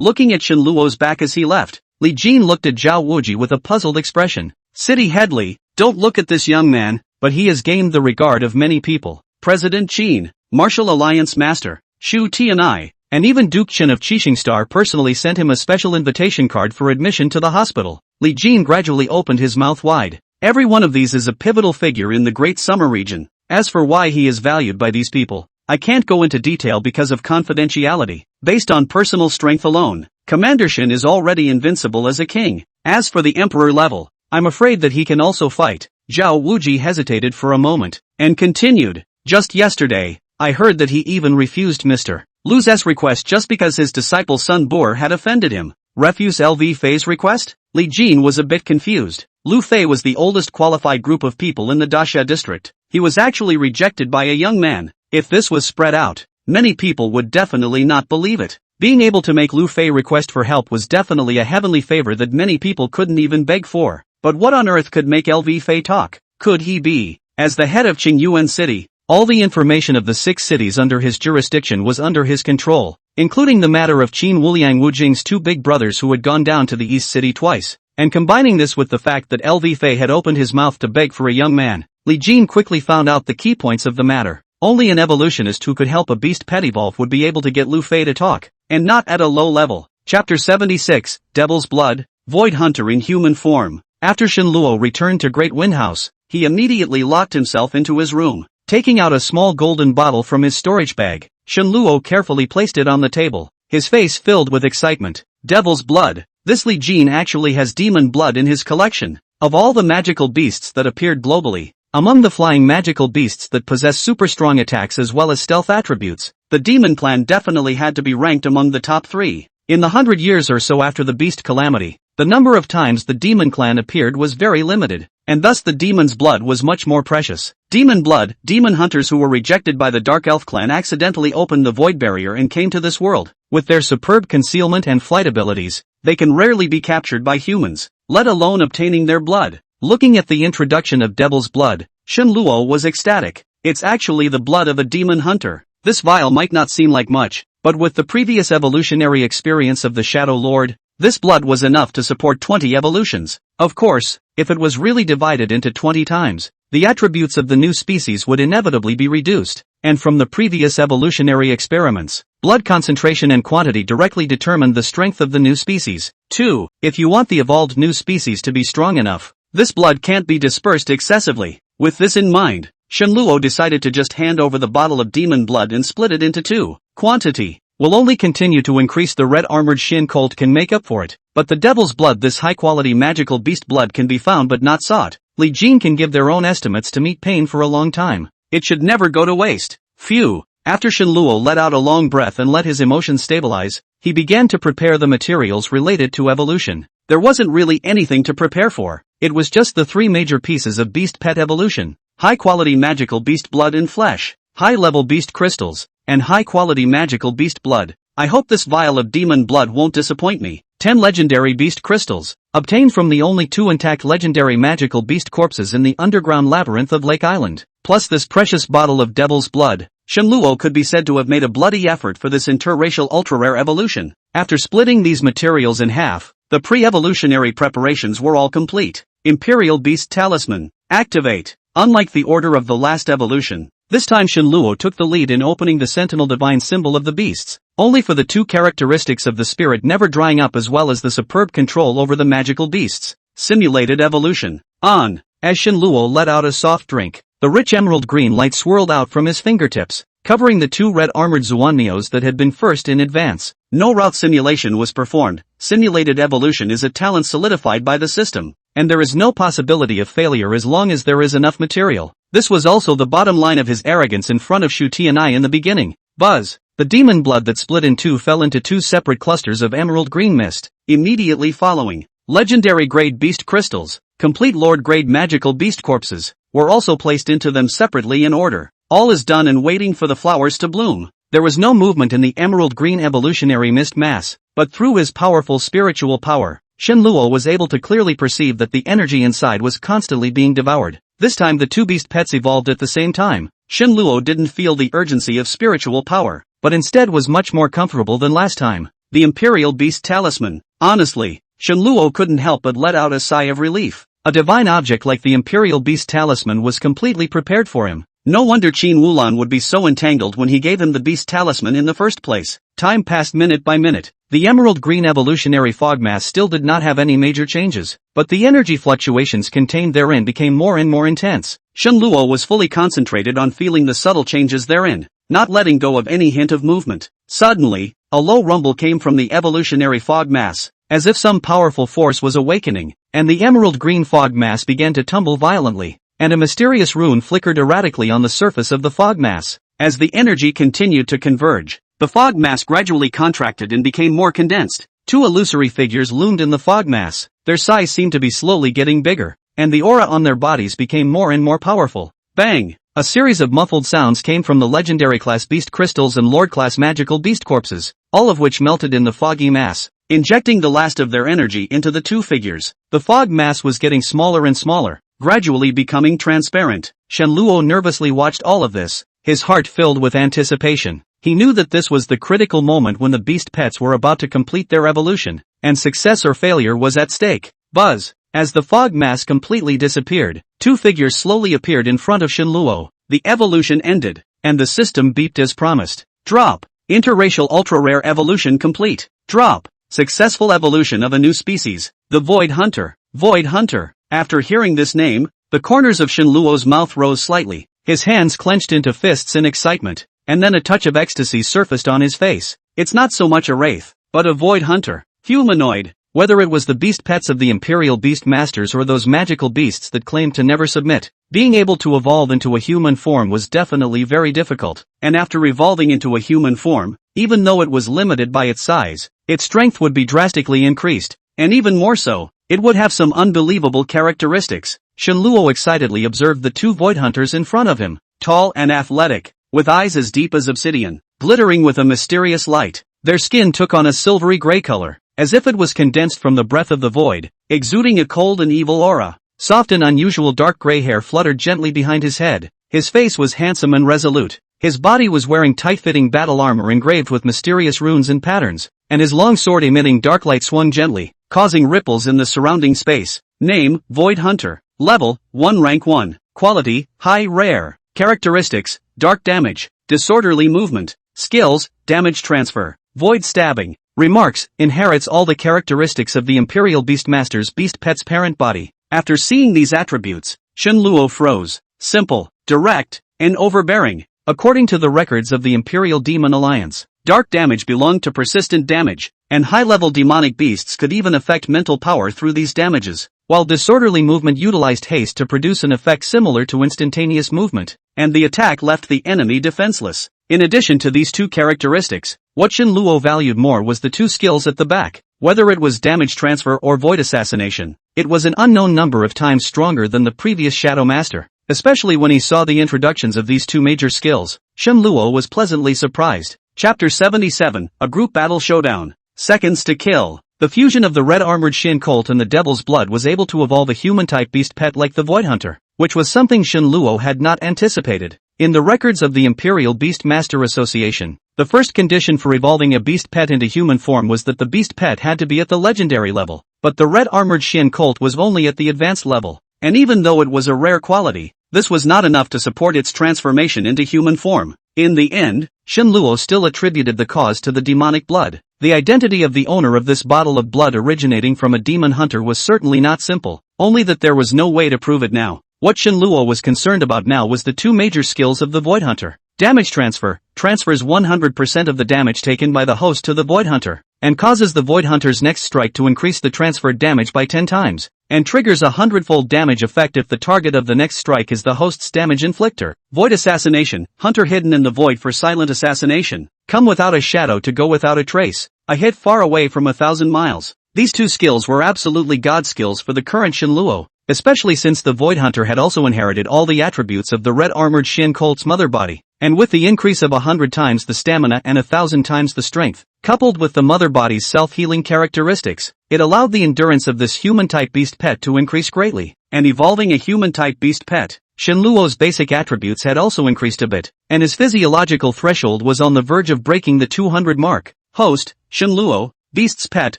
Looking at Shenluo's back as he left, Li Jin looked at Zhao Wuji with a puzzled expression. City head Li, don't look at this young man, but he has gained the regard of many people. President Qin, Martial Alliance Master, Shu Tianai, and even Duke Chen of Qixingstar personally sent him a special invitation card for admission to the hospital. Li Jin gradually opened his mouth wide. Every one of these is a pivotal figure in the Great Summer region. As for why he is valued by these people, I can't go into detail because of confidentiality. Based on personal strength alone, Commander Shen is already invincible as a king. As for the Emperor level, I'm afraid that he can also fight. Zhao Wuji hesitated for a moment, and continued, just yesterday, I heard that he even refused Mr. Lu's request just because his disciple Sun Bo had offended him. Refuse LV Fei's request? Li Jin was a bit confused. Lu Fei was the oldest qualified group of people in the Dasha district. He was actually rejected by a young man. If this was spread out, many people would definitely not believe it. Being able to make Lu Fei request for help was definitely a heavenly favor that many people couldn't even beg for. But what on earth could make LV Fei talk? Could he be? As the head of Qingyuan City, all the information of the 6 cities under his jurisdiction was under his control, including the matter of Qin Wuliang Wujing's 2 big brothers who had gone down to the East City twice. And combining this with the fact that LV Fei had opened his mouth to beg for a young man, Li Jin quickly found out the key points of the matter. Only an evolutionist who could help a beast pet evolve would be able to get Lu Fei to talk, and not at a low level. Chapter 76, Devil's Blood, Void Hunter in Human Form. After Shenluo returned to Great Wind House, he immediately locked himself into his room. Taking out a small golden bottle from his storage bag, Shenluo carefully placed it on the table, his face filled with excitement. Devil's Blood. This Li Jin actually has demon blood in his collection. Of all the magical beasts that appeared globally, among the flying magical beasts that possess super strong attacks as well as stealth attributes, the demon clan definitely had to be ranked among the top 3. In the 100 years or so after the beast calamity, the number of times the demon clan appeared was very limited, and thus the demon's blood was much more precious. Demon blood, demon hunters who were rejected by the Dark Elf clan accidentally opened the void barrier and came to this world. With their superb concealment and flight abilities, they can rarely be captured by humans, let alone obtaining their blood. Looking at the introduction of Devil's Blood, Shenluo was ecstatic. It's actually the blood of a demon hunter. This vial might not seem like much, but with the previous evolutionary experience of the Shadow Lord, this blood was enough to support 20 evolutions. Of course, if it was really divided into 20 times, the attributes of the new species would inevitably be reduced. And from the previous evolutionary experiments, blood concentration and quantity directly determined the strength of the new species. 2. If you want the evolved new species to be strong enough, this blood can't be dispersed excessively. With this in mind, Shenluo decided to just hand over the bottle of demon blood and split it into 2. Quantity will only continue to increase. The red armored Shin Colt can make up for it, but the Devil's Blood, this high quality magical beast blood, can be found but not sought. Li Jin can give their own estimates to meet pain for a long time. It should never go to waste. Phew. After Shenluo let out a long breath and let his emotions stabilize, he began to prepare the materials related to evolution. There wasn't really anything to prepare for. It was just the 3 major pieces of beast pet evolution: high-quality magical beast blood and flesh, high-level beast crystals, and high-quality magical beast blood. I hope this vial of demon blood won't disappoint me. 10 legendary beast crystals, obtained from the only 2 intact legendary magical beast corpses in the underground labyrinth of Lake Island, plus this precious bottle of Devil's Blood. Shenluo could be said to have made a bloody effort for this interracial ultra-rare evolution. After splitting these materials in half, the pre-evolutionary preparations were all complete. Imperial Beast Talisman. Activate. Unlike the order of the last evolution, this time Shenluo took the lead in opening the Sentinel Divine symbol of the beasts, only for the 2 characteristics of the spirit never drying up as well as the superb control over the magical beasts. Simulated evolution. On. As Shenluo let out a soft drink, the rich emerald green light swirled out from his fingertips, covering the 2 red armored Zuanmios that had been first in advance. No route simulation was performed. Simulated evolution is a talent solidified by the system, and there is no possibility of failure as long as there is enough material. This was also the bottom line of his arrogance in front of Shu Tianai in the beginning. Buzz. The demon blood that split in 2 fell into 2 separate clusters of emerald green mist. Immediately following, legendary grade beast crystals, complete lord grade magical beast corpses, were also placed into them separately in order. All is done and waiting for the flowers to bloom. There was no movement in the emerald green evolutionary mist mass, but through his powerful spiritual power, Shenluo was able to clearly perceive that the energy inside was constantly being devoured. This time the two beast pets evolved at the same time. Shenluo didn't feel the urgency of spiritual power, but instead was much more comfortable than last time. The Imperial Beast Talisman. Honestly, Shenluo couldn't help but let out a sigh of relief. A divine object like the Imperial Beast Talisman was completely prepared for him. No wonder Qin Wulan would be so entangled when he gave him the Beast Talisman in the first place. Time passed minute by minute. The emerald green evolutionary fog mass still did not have any major changes, but the energy fluctuations contained therein became more and more intense. Shenluo was fully concentrated on feeling the subtle changes therein, not letting go of any hint of movement. Suddenly, a low rumble came from the evolutionary fog mass, as if some powerful force was awakening, and the emerald green fog mass began to tumble violently, and a mysterious rune flickered erratically on the surface of the fog mass. As the energy continued to converge, the fog mass gradually contracted and became more condensed. Two illusory figures loomed in the fog mass. Their size seemed to be slowly getting bigger, and the aura on their bodies became more and more powerful. Bang! A series of muffled sounds came from the legendary class beast crystals and lord class magical beast corpses, all of which melted in the foggy mass, injecting the last of their energy into the two figures. The fog mass was getting smaller and smaller, gradually becoming transparent. Shenluo nervously watched all of this, his heart filled with anticipation. He knew that this was the critical moment when the beast pets were about to complete their evolution, and success or failure was at stake. Buzz! As the fog mass completely disappeared, two figures slowly appeared in front of Shenluo. The evolution ended, and the system beeped as promised. Drop! Interracial ultra-rare evolution complete. Drop! Successful evolution of a new species, the Void Hunter. Void Hunter. After hearing this name, the corners of Shenluo's mouth rose slightly. His hands clenched into fists in excitement, and then a touch of ecstasy surfaced on his face. It's not so much a wraith, but a Void Hunter. Humanoid. Whether it was the beast pets of the Imperial Beast Masters or those magical beasts that claimed to never submit, being able to evolve into a human form was definitely very difficult, and after evolving into a human form, even though it was limited by its size, its strength would be drastically increased, and even more so, it would have some unbelievable characteristics. Shenluo excitedly observed the two Void Hunters in front of him, tall and athletic, with eyes as deep as obsidian, glittering with a mysterious light. Their skin took on a silvery gray color, as if it was condensed from the breath of the void, exuding a cold and evil aura. Soft and unusual dark gray hair fluttered gently behind his head. His face was handsome and resolute. His body was wearing tight-fitting battle armor engraved with mysterious runes and patterns, and his long sword emitting dark light swung gently, causing ripples in the surrounding space. Name, Void Hunter. Level, 1 Rank 1. Quality, High Rare. Characteristics, Dark Damage, Disorderly Movement. Skills, Damage Transfer, Void Stabbing. Remarks, inherits all the characteristics of the Imperial Beastmaster's beast pet's parent body. After seeing these attributes, Shenluo froze. Simple, direct, and overbearing. According to the records of the Imperial Demon Alliance, dark damage belonged to persistent damage, and high-level demonic beasts could even affect mental power through these damages, while disorderly movement utilized haste to produce an effect similar to instantaneous movement, and the attack left the enemy defenseless. In addition to these two characteristics, what Shenluo valued more was the two skills at the back. Whether it was damage transfer or void assassination, it was an unknown number of times stronger than the previous Shadow Master. Especially when he saw the introductions of these two major skills, Shenluo was pleasantly surprised. Chapter 77, A Group Battle Showdown. Seconds to kill. The fusion of the red-armored Shin Colt and the Devil's Blood was able to evolve a human-type beast pet like the Void Hunter, which was something Shenluo had not anticipated. In the records of the Imperial Beast Master Association, the first condition for evolving a beast pet into human form was that the beast pet had to be at the legendary level, but the red-armored Shin Colt was only at the advanced level, and even though it was a rare quality, this was not enough to support its transformation into human form. In the end, Shenluo still attributed the cause to the demonic blood. The identity of the owner of this bottle of blood originating from a demon hunter was certainly not simple, only that there was no way to prove it now. What Shenluo was concerned about now was the two major skills of the Void Hunter. Damage transfer, transfers 100% of the damage taken by the host to the Void Hunter, and causes the Void Hunter's next strike to increase the transferred damage by 10 times, and triggers a 100-fold damage effect if the target of the next strike is the host's damage inflictor. Void assassination, hunter hidden in the void for silent assassination, come without a shadow to go without a trace, a hit far away from 1,000 miles. These two skills were absolutely god skills for the current Shenluo, especially since the Void Hunter had also inherited all the attributes of the red-armored Shin Colt's mother body, and with the increase of 100 times the stamina and 1,000 times the strength, coupled with the mother body's self-healing characteristics, it allowed the endurance of this human-type beast pet to increase greatly, and evolving a human-type beast pet. Shenluo's basic attributes had also increased a bit, and his physiological threshold was on the verge of breaking the 200 mark. Host, Shenluo, beast's pet,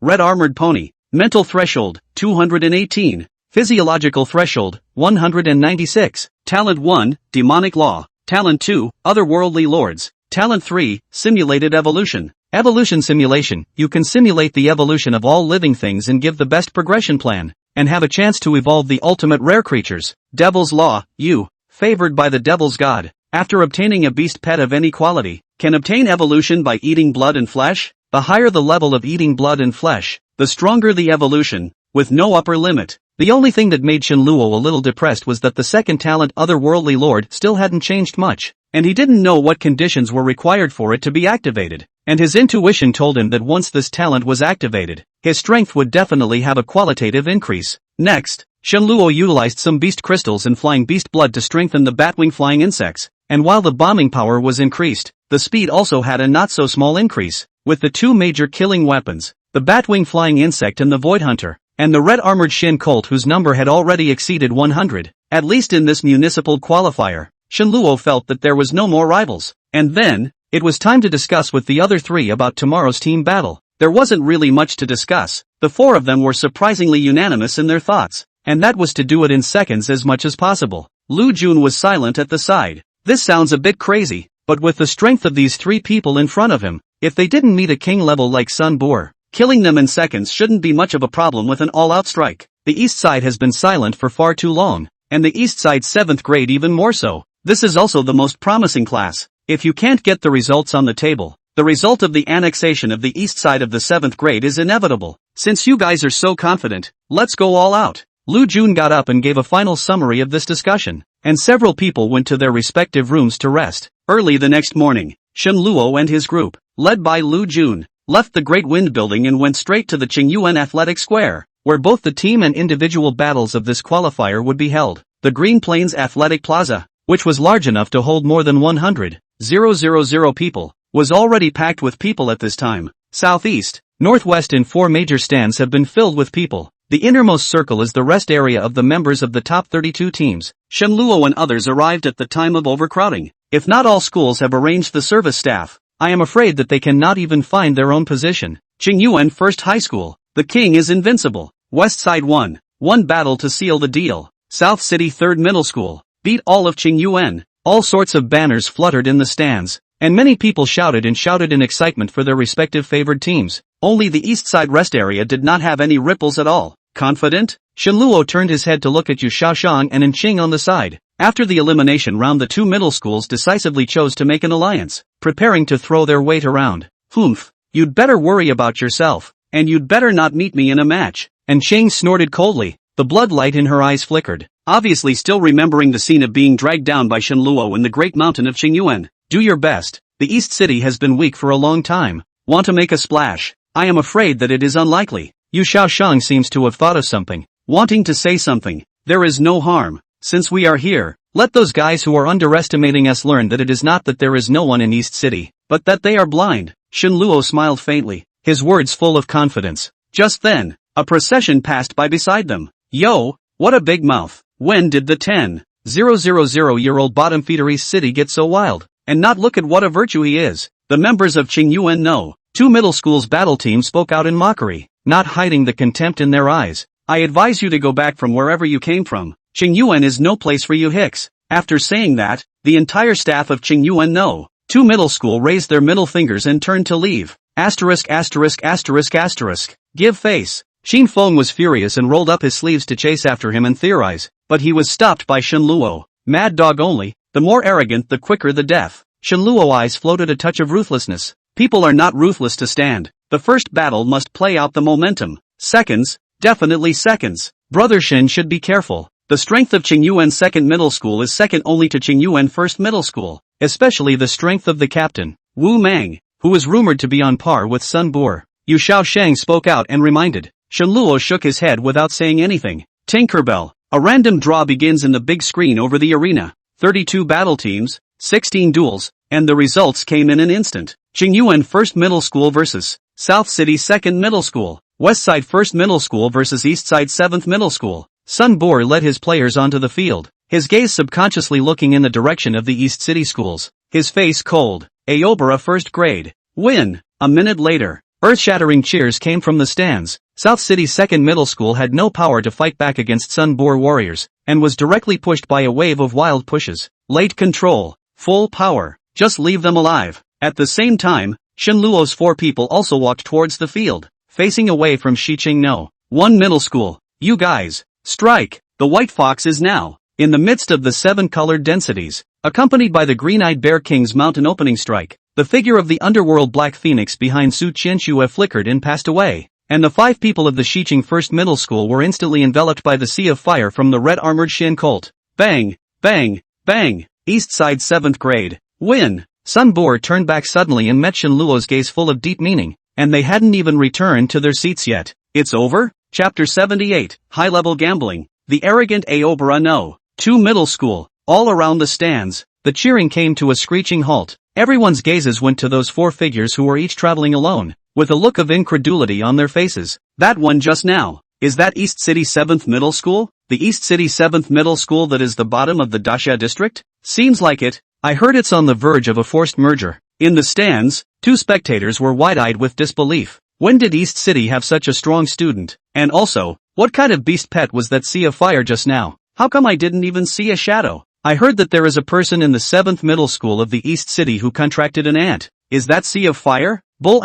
red armored pony. Mental threshold, 218. Physiological threshold, 196. Talent 1, demonic law. Talent 2, otherworldly lords. Talent 3, simulated evolution. Evolution simulation, you can simulate the evolution of all living things and give the best progression plan, and have a chance to evolve the ultimate rare creatures. Devil's law, you, favored by the devil's god, after obtaining a beast pet of any quality, can obtain evolution by eating blood and flesh. The higher the level of eating blood and flesh, the stronger the evolution, with no upper limit. The only thing that made Shenluo a little depressed was that the second talent, otherworldly lord, still hadn't changed much, and he didn't know what conditions were required for it to be activated, and his intuition told him that once this talent was activated, his strength would definitely have a qualitative increase. Next, Shenluo utilized some beast crystals and flying beast blood to strengthen the batwing flying insects, and while the bombing power was increased, the speed also had a not so small increase, with the two major killing weapons, the batwing flying insect and the void hunter, and the red armored Shin Colt whose number had already exceeded 100, at least in this municipal qualifier. Shenluo felt that there was no more rivals, and then, it was time to discuss with the other three about tomorrow's team battle. There wasn't really much to discuss, the four of them were surprisingly unanimous in their thoughts, and that was to do it in seconds as much as possible. Lu Jun was silent at the side. This sounds a bit crazy, but with the strength of these three people in front of him, if they didn't meet a king level like Sun Boer, killing them in seconds shouldn't be much of a problem with an all-out strike. The east side has been silent for far too long, and the east side's 7th grade even more so. This is also the most promising class. If you can't get the results on the table, the result of the annexation of the east side of the 7th grade is inevitable. Since you guys are so confident, let's go all out. Lu Jun got up and gave a final summary of this discussion, and several people went to their respective rooms to rest. Early the next morning, Shenluo and his group, led by Lu Jun, left the Great Wind Building and went straight to the Qingyuan Athletic Square, where both the team and individual battles of this qualifier would be held. The Green Plains Athletic Plaza, which was large enough to hold more than 100,000 people, was already packed with people at this time. Southeast, northwest and 4 major stands have been filled with people. The innermost circle is the rest area of the members of the top 32 teams. Shenluo and others arrived at the time of overcrowding. If not all schools have arranged the service staff, I am afraid that they cannot even find their own position. Qingyuan First High School. The king is invincible. West Side 1. One battle to seal the deal. South City Third Middle School. Beat all of Qingyuan. All sorts of banners fluttered in the stands, and many people shouted in excitement for their respective favored teams. Only the east side rest area did not have any ripples at all. Confident? Shenluo turned his head to look at Yu Shaoxiang and Enqing on the side. After the elimination round, the two middle schools decisively chose to make an alliance, preparing to throw their weight around. Humph, you'd better worry about yourself, and you'd better not meet me in a match. Enqing snorted coldly. The blood light in her eyes flickered, obviously still remembering the scene of being dragged down by Shenluo in the great mountain of Qingyuan. Do your best. The East City has been weak for a long time. Want to make a splash? I am afraid that it is unlikely. Yu Shaoxiang seems to have thought of something, wanting to say something. There is no harm. Since we are here, let those guys who are underestimating us learn that it is not that there is no one in East City, but that they are blind. Shenluo smiled faintly, his words full of confidence. Just then, a procession passed by beside them. Yo, what a big mouth. When did the 10,000-year-old bottom feeder East City get so wild? And not look at what a virtue he is. The members of Qingyuan know. 2 middle schools battle teams spoke out in mockery, not hiding the contempt in their eyes. I advise you to go back from wherever you came from. Qingyuan is no place for you hicks. After saying that, the entire staff of Qingyuan know. 2 middle school raised their middle fingers and turned to leave. Asterisk. Give face. Xin Feng was furious and rolled up his sleeves to chase after him and theorize, but he was stopped by Shenluo. Mad dog only, the more arrogant the quicker the death. Shenluo eyes floated a touch of ruthlessness. People are not ruthless to stand. The first battle must play out the momentum. Seconds, definitely seconds. Brother Shen should be careful. The strength of Qingyuan Second Middle School is second only to Qingyuan First Middle School, especially the strength of the captain, Wu Mang, who is rumored to be on par with Sun Boer. Yu Shaoxiang spoke out and reminded. Shenluo shook his head without saying anything. Tinkerbell. A random draw begins in the big screen over the arena. 32 battle teams, 16 duels, and the results came in an instant. Qingyuan First Middle School versus South City Second Middle School. West Side First Middle School versus East Side 7th Middle School. Sun Bor led his players onto the field, his gaze subconsciously looking in the direction of the East City schools, his face cold. Aobara first grade. Win. A minute later, earth-shattering cheers came from the stands. South City's second middle school had no power to fight back against Sun Bor warriors, and was directly pushed by a wave of wild pushes. Late control. Full power. Just leave them alive. At the same time, Shenluo's 4 people also walked towards the field, facing away from Shiqing No. 1 middle school. You guys. Strike. The White Fox is now in the midst of the 7 colored densities, accompanied by the green-eyed Bear King's mountain opening strike. The figure of the underworld Black Phoenix behind Su Qianxue flickered and passed away, and the 5 people of the Shiqing First Middle School were instantly enveloped by the sea of fire from the red-armored Shin Colt. Bang! Bang! Bang! East Side 7th grade. Win! Sun Bor turned back suddenly and met Shenluo's gaze full of deep meaning, and they hadn't even returned to their seats yet. It's over? Chapter 78, High-Level Gambling. The Arrogant Aobara No. 2 Middle School. All around the stands, the cheering came to a screeching halt. Everyone's gazes went to those 4 figures who were each traveling alone, with a look of incredulity on their faces. That one just now. Is that East City 7th Middle School? The East City 7th Middle School that is the bottom of the Dasha district? Seems like it. I heard it's on the verge of a forced merger. In the stands, 2 spectators were wide-eyed with disbelief. When did East City have such a strong student? And also, what kind of beast pet was that sea of fire just now? How come I didn't even see a shadow? I heard that there is a person in the 7th Middle School of the East City who contracted an ant. Is that sea of fire? Bull ********.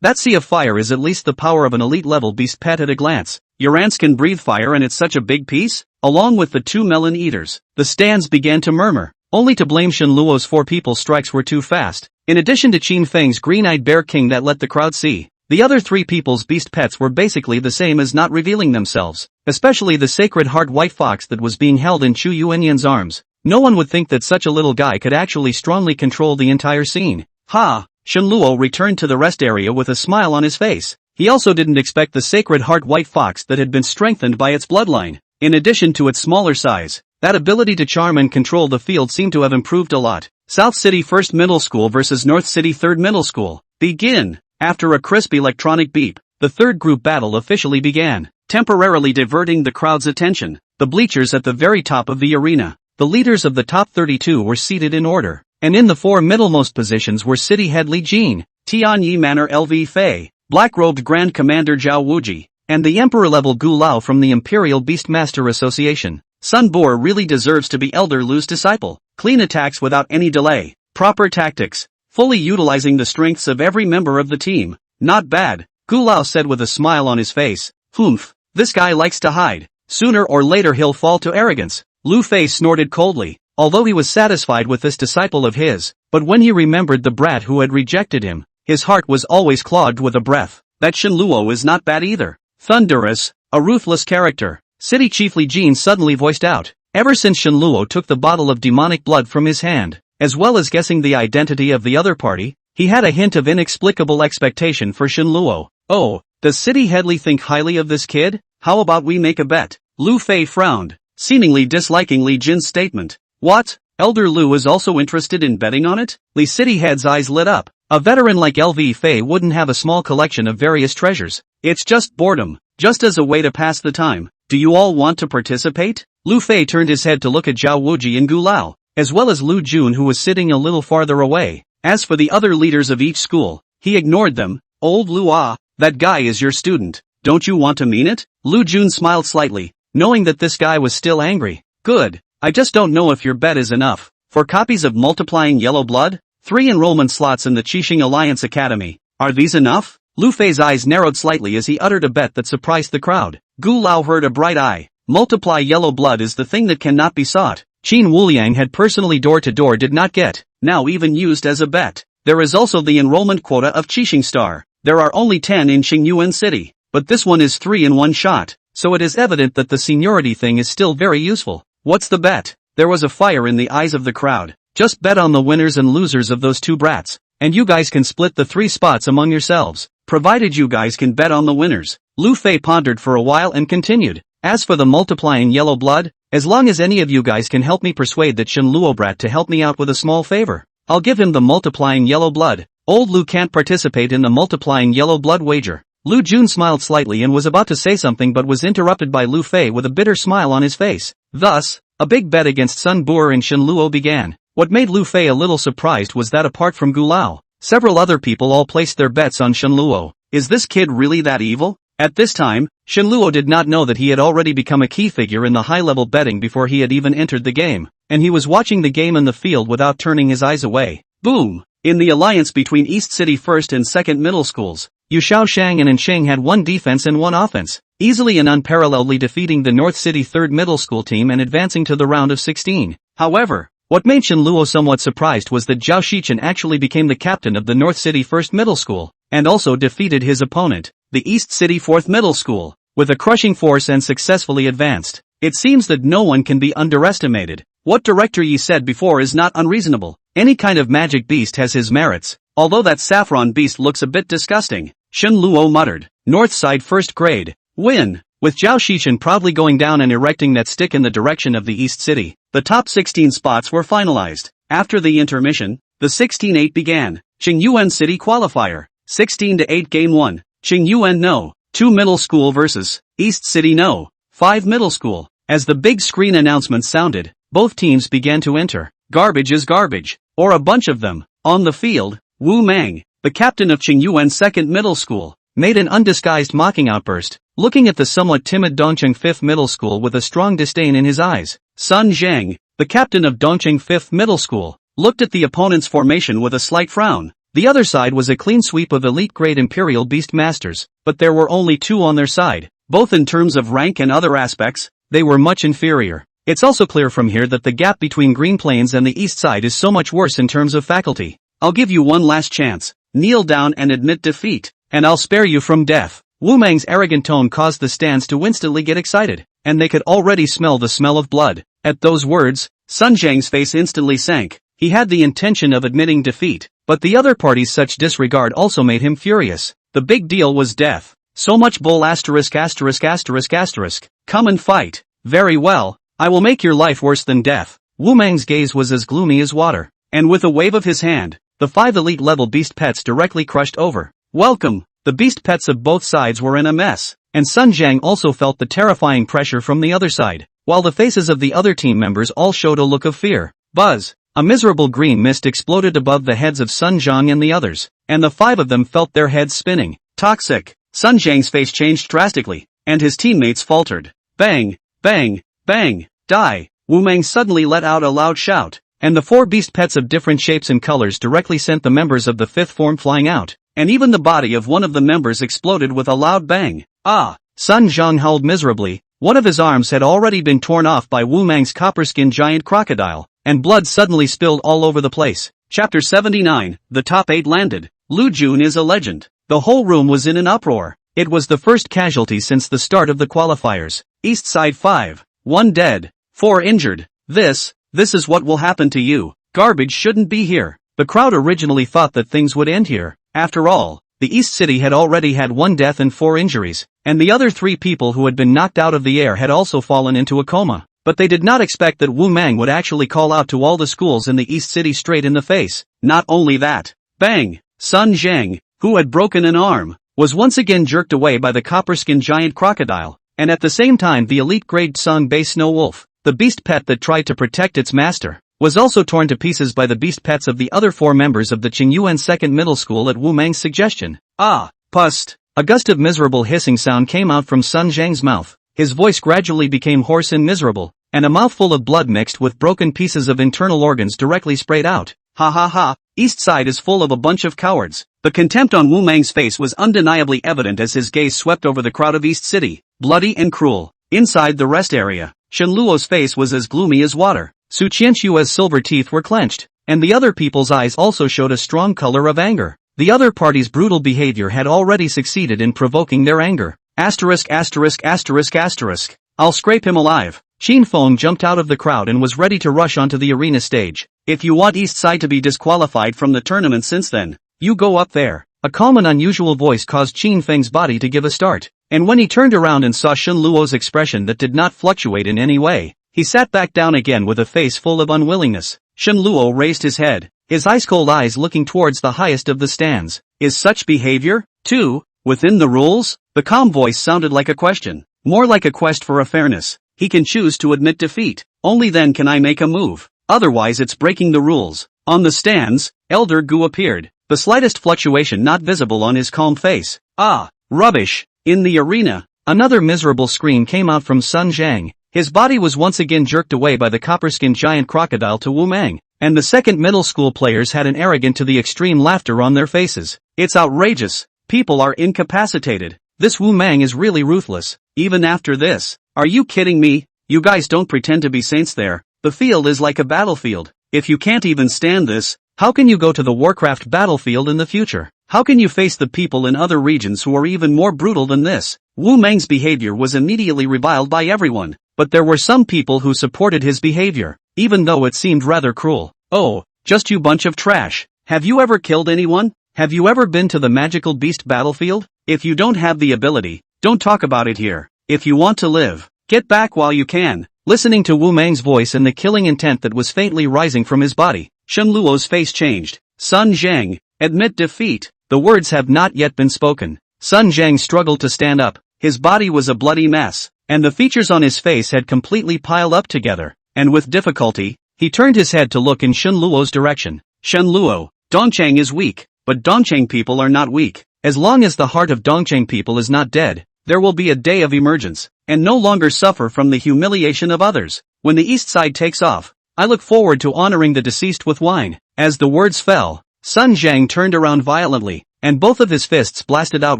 That sea of fire is at least the power of an elite-level beast pet at a glance. Your ants can breathe fire and it's such a big piece? Along with the 2 melon eaters, the stands began to murmur, only to blame Shenluo's 4 people's strikes were too fast. In addition to Qin Feng's green-eyed Bear King that let the crowd see, the other 3 people's beast pets were basically the same as not revealing themselves, especially the Sacred Heart White Fox that was being held in Chu Yuanyan's arms. No one would think that such a little guy could actually strongly control the entire scene. Ha! Shenluo returned to the rest area with a smile on his face. He also didn't expect the Sacred Heart White Fox that had been strengthened by its bloodline. In addition to its smaller size, that ability to charm and control the field seemed to have improved a lot. South City 1st Middle School versus North City 3rd Middle School. Begin! After a crisp electronic beep, the 3rd group battle officially began, temporarily diverting the crowd's attention. The bleachers at the very top of the arena. The leaders of the top 32 were seated in order, and in the 4 middlemost positions were City Head Li Jin, Tianyi Manor LV Fei, Black-robed Grand Commander Zhao Wuji, and the Emperor-level Gu Lao from the Imperial Beastmaster Association. Sun Bor really deserves to be Elder Lu's disciple. Clean attacks without any delay. Proper tactics. Fully utilizing the strengths of every member of the team. Not bad, Gu Lao said with a smile on his face. Humph, this guy likes to hide. Sooner or later he'll fall to arrogance. Lu Fei snorted coldly, although he was satisfied with this disciple of his, but when he remembered the brat who had rejected him, his heart was always clogged with a breath. That Shenluo is not bad either. Thunderous, a ruthless character. City Chief Li Jin suddenly voiced out. Ever since Shenluo took the bottle of demonic blood from his hand, as well as guessing the identity of the other party, he had a hint of inexplicable expectation for Shenluo. Oh, does City Headley think highly of this kid? How about we make a bet? Lu Fei frowned, seemingly disliking Li Jin's statement. What? Elder Lu is also interested in betting on it? Li City Head's eyes lit up. A veteran like LV Fei wouldn't have a small collection of various treasures. It's just boredom, just as a way to pass the time. Do you all want to participate? Lu Fei turned his head to look at Zhao Wuji and Gu Lao, as well as Lu Jun who was sitting a little farther away. As for the other leaders of each school, he ignored them. Old Lu Ah, that guy is your student. Don't you want to mean it? Lu Jun smiled slightly, knowing that this guy was still angry. Good. I just don't know if your bet is enough. For copies of Multiplying Yellow Blood? 3 enrollment slots in the Qixing Alliance Academy. Are these enough? Lu Fei's eyes narrowed slightly as he uttered a bet that surprised the crowd. Gu Lao heard a bright eye. Multiply Yellow Blood is the thing that cannot be sought. Qin Wuliang had personally door-to-door did not get, now even used as a bet. There is also the enrollment quota of Qixing Star. There are only 10 in Xingyuan City, but this one is 3 in one shot, so it is evident that the seniority thing is still very useful. What's the bet? There was a fire in the eyes of the crowd. Just bet on the winners and losers of those 2 brats, and you guys can split the 3 spots among yourselves, provided you guys can bet on the winners. Lu Fei pondered for a while and continued. As for the Multiplying Yellow Blood, as long as any of you guys can help me persuade that Shenluo brat to help me out with a small favor, I'll give him the Multiplying Yellow Blood. Old Lu can't participate in the Multiplying Yellow Blood wager. Lu Jun smiled slightly and was about to say something but was interrupted by Lu Fei with a bitter smile on his face. Thus, a big bet against Sun Bu'er and Shen Luo began. What made Lu Fei a little surprised was that apart from Gu Lao, several other people all placed their bets on Shen Luo. Is this kid really that evil? At this time, Shen Luo did not know that he had already become a key figure in the high-level betting before he had even entered the game, and he was watching the game in the field without turning his eyes away. Boom! In the alliance between East City First and Second Middle Schools, Yu Shaoshang and Ansheng had one defense and one offense, easily and unparalleledly defeating the North City Third Middle School team and advancing to the round of 16. However, what made Shen Luo somewhat surprised was that Zhao Shichen actually became the captain of the North City First Middle School, and also defeated his opponent, the East City Fourth Middle School, with a crushing force and successfully advanced. It seems that no one can be underestimated. What Director Yi said before is not unreasonable. Any kind of magic beast has his merits, although that saffron beast looks a bit disgusting. Shen Luo muttered. North Side First Grade. Win. With Zhao Shichen proudly going down and erecting that stick in the direction of the East City, the top 16 spots were finalized. After the intermission, the 16-8 began. Qingyuan City Qualifier. 16-8 Game 1. Qingyuan No. 2 Middle School vs. East City No. 5 Middle School. As the big screen announcement sounded, both teams began to enter. Garbage is garbage. Or a bunch of them. On the field, Wu Mang, the captain of Qingyuan Second Middle School, made an undisguised mocking outburst, looking at the somewhat timid Dongqing Fifth Middle School with a strong disdain in his eyes. Sun Zhang, the captain of Dongqing Fifth Middle School, looked at the opponent's formation with a slight frown. The other side was a clean sweep of elite-grade Imperial Beast Masters, but there were only two on their side. Both in terms of rank and other aspects, they were much inferior. It's also clear from here that the gap between Green Plains and the east side is so much worse in terms of faculty. I'll give you one last chance. Kneel down and admit defeat, and I'll spare you from death. Wu Mang's arrogant tone caused the stands to instantly get excited, and they could already smell the smell of blood. At those words, Sun Zhang's face instantly sank. He had the intention of admitting defeat, but the other party's such disregard also made him furious. The big deal was death. So much bull asterisk asterisk asterisk asterisk. Come and fight. Very well, I will make your life worse than death. Wu Mang's gaze was as gloomy as water, and with a wave of his hand, the 5 elite-level beast pets directly crushed over. Welcome! The beast pets of both sides were in a mess, and Sun Zhang also felt the terrifying pressure from the other side, while the faces of the other team members all showed a look of fear. Buzz! A miserable green mist exploded above the heads of Sun Zhang and the others, and the 5 of them felt their heads spinning. Toxic! Sun Zhang's face changed drastically, and his teammates faltered. Bang! Bang! Bang! Die! Wu Mang suddenly let out a loud shout, and the 4 beast pets of different shapes and colors directly sent the members of the 5th form flying out, and even the body of one of the members exploded with a loud bang. Ah! Sun Zhang howled miserably. One of his arms had already been torn off by Wu Mang's copper-skinned giant crocodile, and blood suddenly spilled all over the place. Chapter 79, The Top 8 Landed. Lu Jun is a legend. The whole room was in an uproar. It was the first casualty since the start of the qualifiers. East Side 5. 1 dead. 4 injured. This is what will happen to you. Garbage shouldn't be here. The crowd originally thought that things would end here. After all, the East City had already had 1 death and 4 injuries, and the other 3 people who had been knocked out of the air had also fallen into a coma. But they did not expect that Wu Mang would actually call out to all the schools in the East City straight in the face. Not only that. Bang! Sun Zhang, who had broken an arm, was once again jerked away by the copper-skinned giant crocodile, and at the same time the elite-grade Song Bay Snow Wolf, the beast pet that tried to protect its master, was also torn to pieces by the beast pets of the other 4 members of the Qingyuan Second Middle School at Wu Mang's suggestion. Ah! Pust! A gust of miserable hissing sound came out from Sun Zhang's mouth. His voice gradually became hoarse and miserable, and a mouthful of blood mixed with broken pieces of internal organs directly sprayed out. Ha ha ha, East Side is full of a bunch of cowards. The contempt on Wu Mang's face was undeniably evident as his gaze swept over the crowd of East City, bloody and cruel. Inside the rest area, Shen Luo's face was as gloomy as water. Su Qianxua's silver teeth were clenched, and the other people's eyes also showed a strong color of anger. The other party's brutal behavior had already succeeded in provoking their anger. Asterisk asterisk asterisk asterisk. I'll scrape him alive. Qin Feng jumped out of the crowd and was ready to rush onto the arena stage. If you want East Side to be disqualified from the tournament since then, you go up there. A calm and unusual voice caused Qin Feng's body to give a start, and when he turned around and saw Shen Luo's expression that did not fluctuate in any way, he sat back down again with a face full of unwillingness. Shen Luo raised his head, his ice-cold eyes looking towards the highest of the stands. Is such behavior, too, Within the rules? The calm voice sounded like a question. More like a quest for a fairness. He can choose to admit defeat. Only then can I make a move. Otherwise it's breaking the rules. On the stands, Elder Gu appeared. The slightest fluctuation not visible on his calm face. Ah, rubbish. In the arena, another miserable scream came out from Sun Zhang. His body was once again jerked away by the copper-skinned giant crocodile to Wu Mang, and the second middle school players had an arrogant to the extreme laughter on their faces. It's outrageous. People are incapacitated. This Wu Mang is really ruthless. Even after this. Are you kidding me? You guys don't pretend to be saints there. The field is like a battlefield. If you can't even stand this, how can you go to the Warcraft battlefield in the future? How can you face the people in other regions who are even more brutal than this? Wu Mang's behavior was immediately reviled by everyone, but there were some people who supported his behavior, even though it seemed rather cruel. Oh, just you bunch of trash. Have you ever killed anyone? Have you ever been to the magical beast battlefield? If you don't have the ability, don't talk about it here. If you want to live, get back while you can. Listening to Wu Mang's voice and the killing intent that was faintly rising from his body, Shen Luo's face changed. Sun Zhang, admit defeat. The words have not yet been spoken. Sun Zhang struggled to stand up. His body was a bloody mess, and the features on his face had completely piled up together, and with difficulty, he turned his head to look in Shen Luo's direction. Shen Luo, Dongcheng is weak, but Dongcheng people are not weak. As long as the heart of Dongcheng people is not dead, there will be a day of emergence, and no longer suffer from the humiliation of others. When the east side takes off, I look forward to honoring the deceased with wine. As the words fell, Sun Zhang turned around violently, and both of his fists blasted out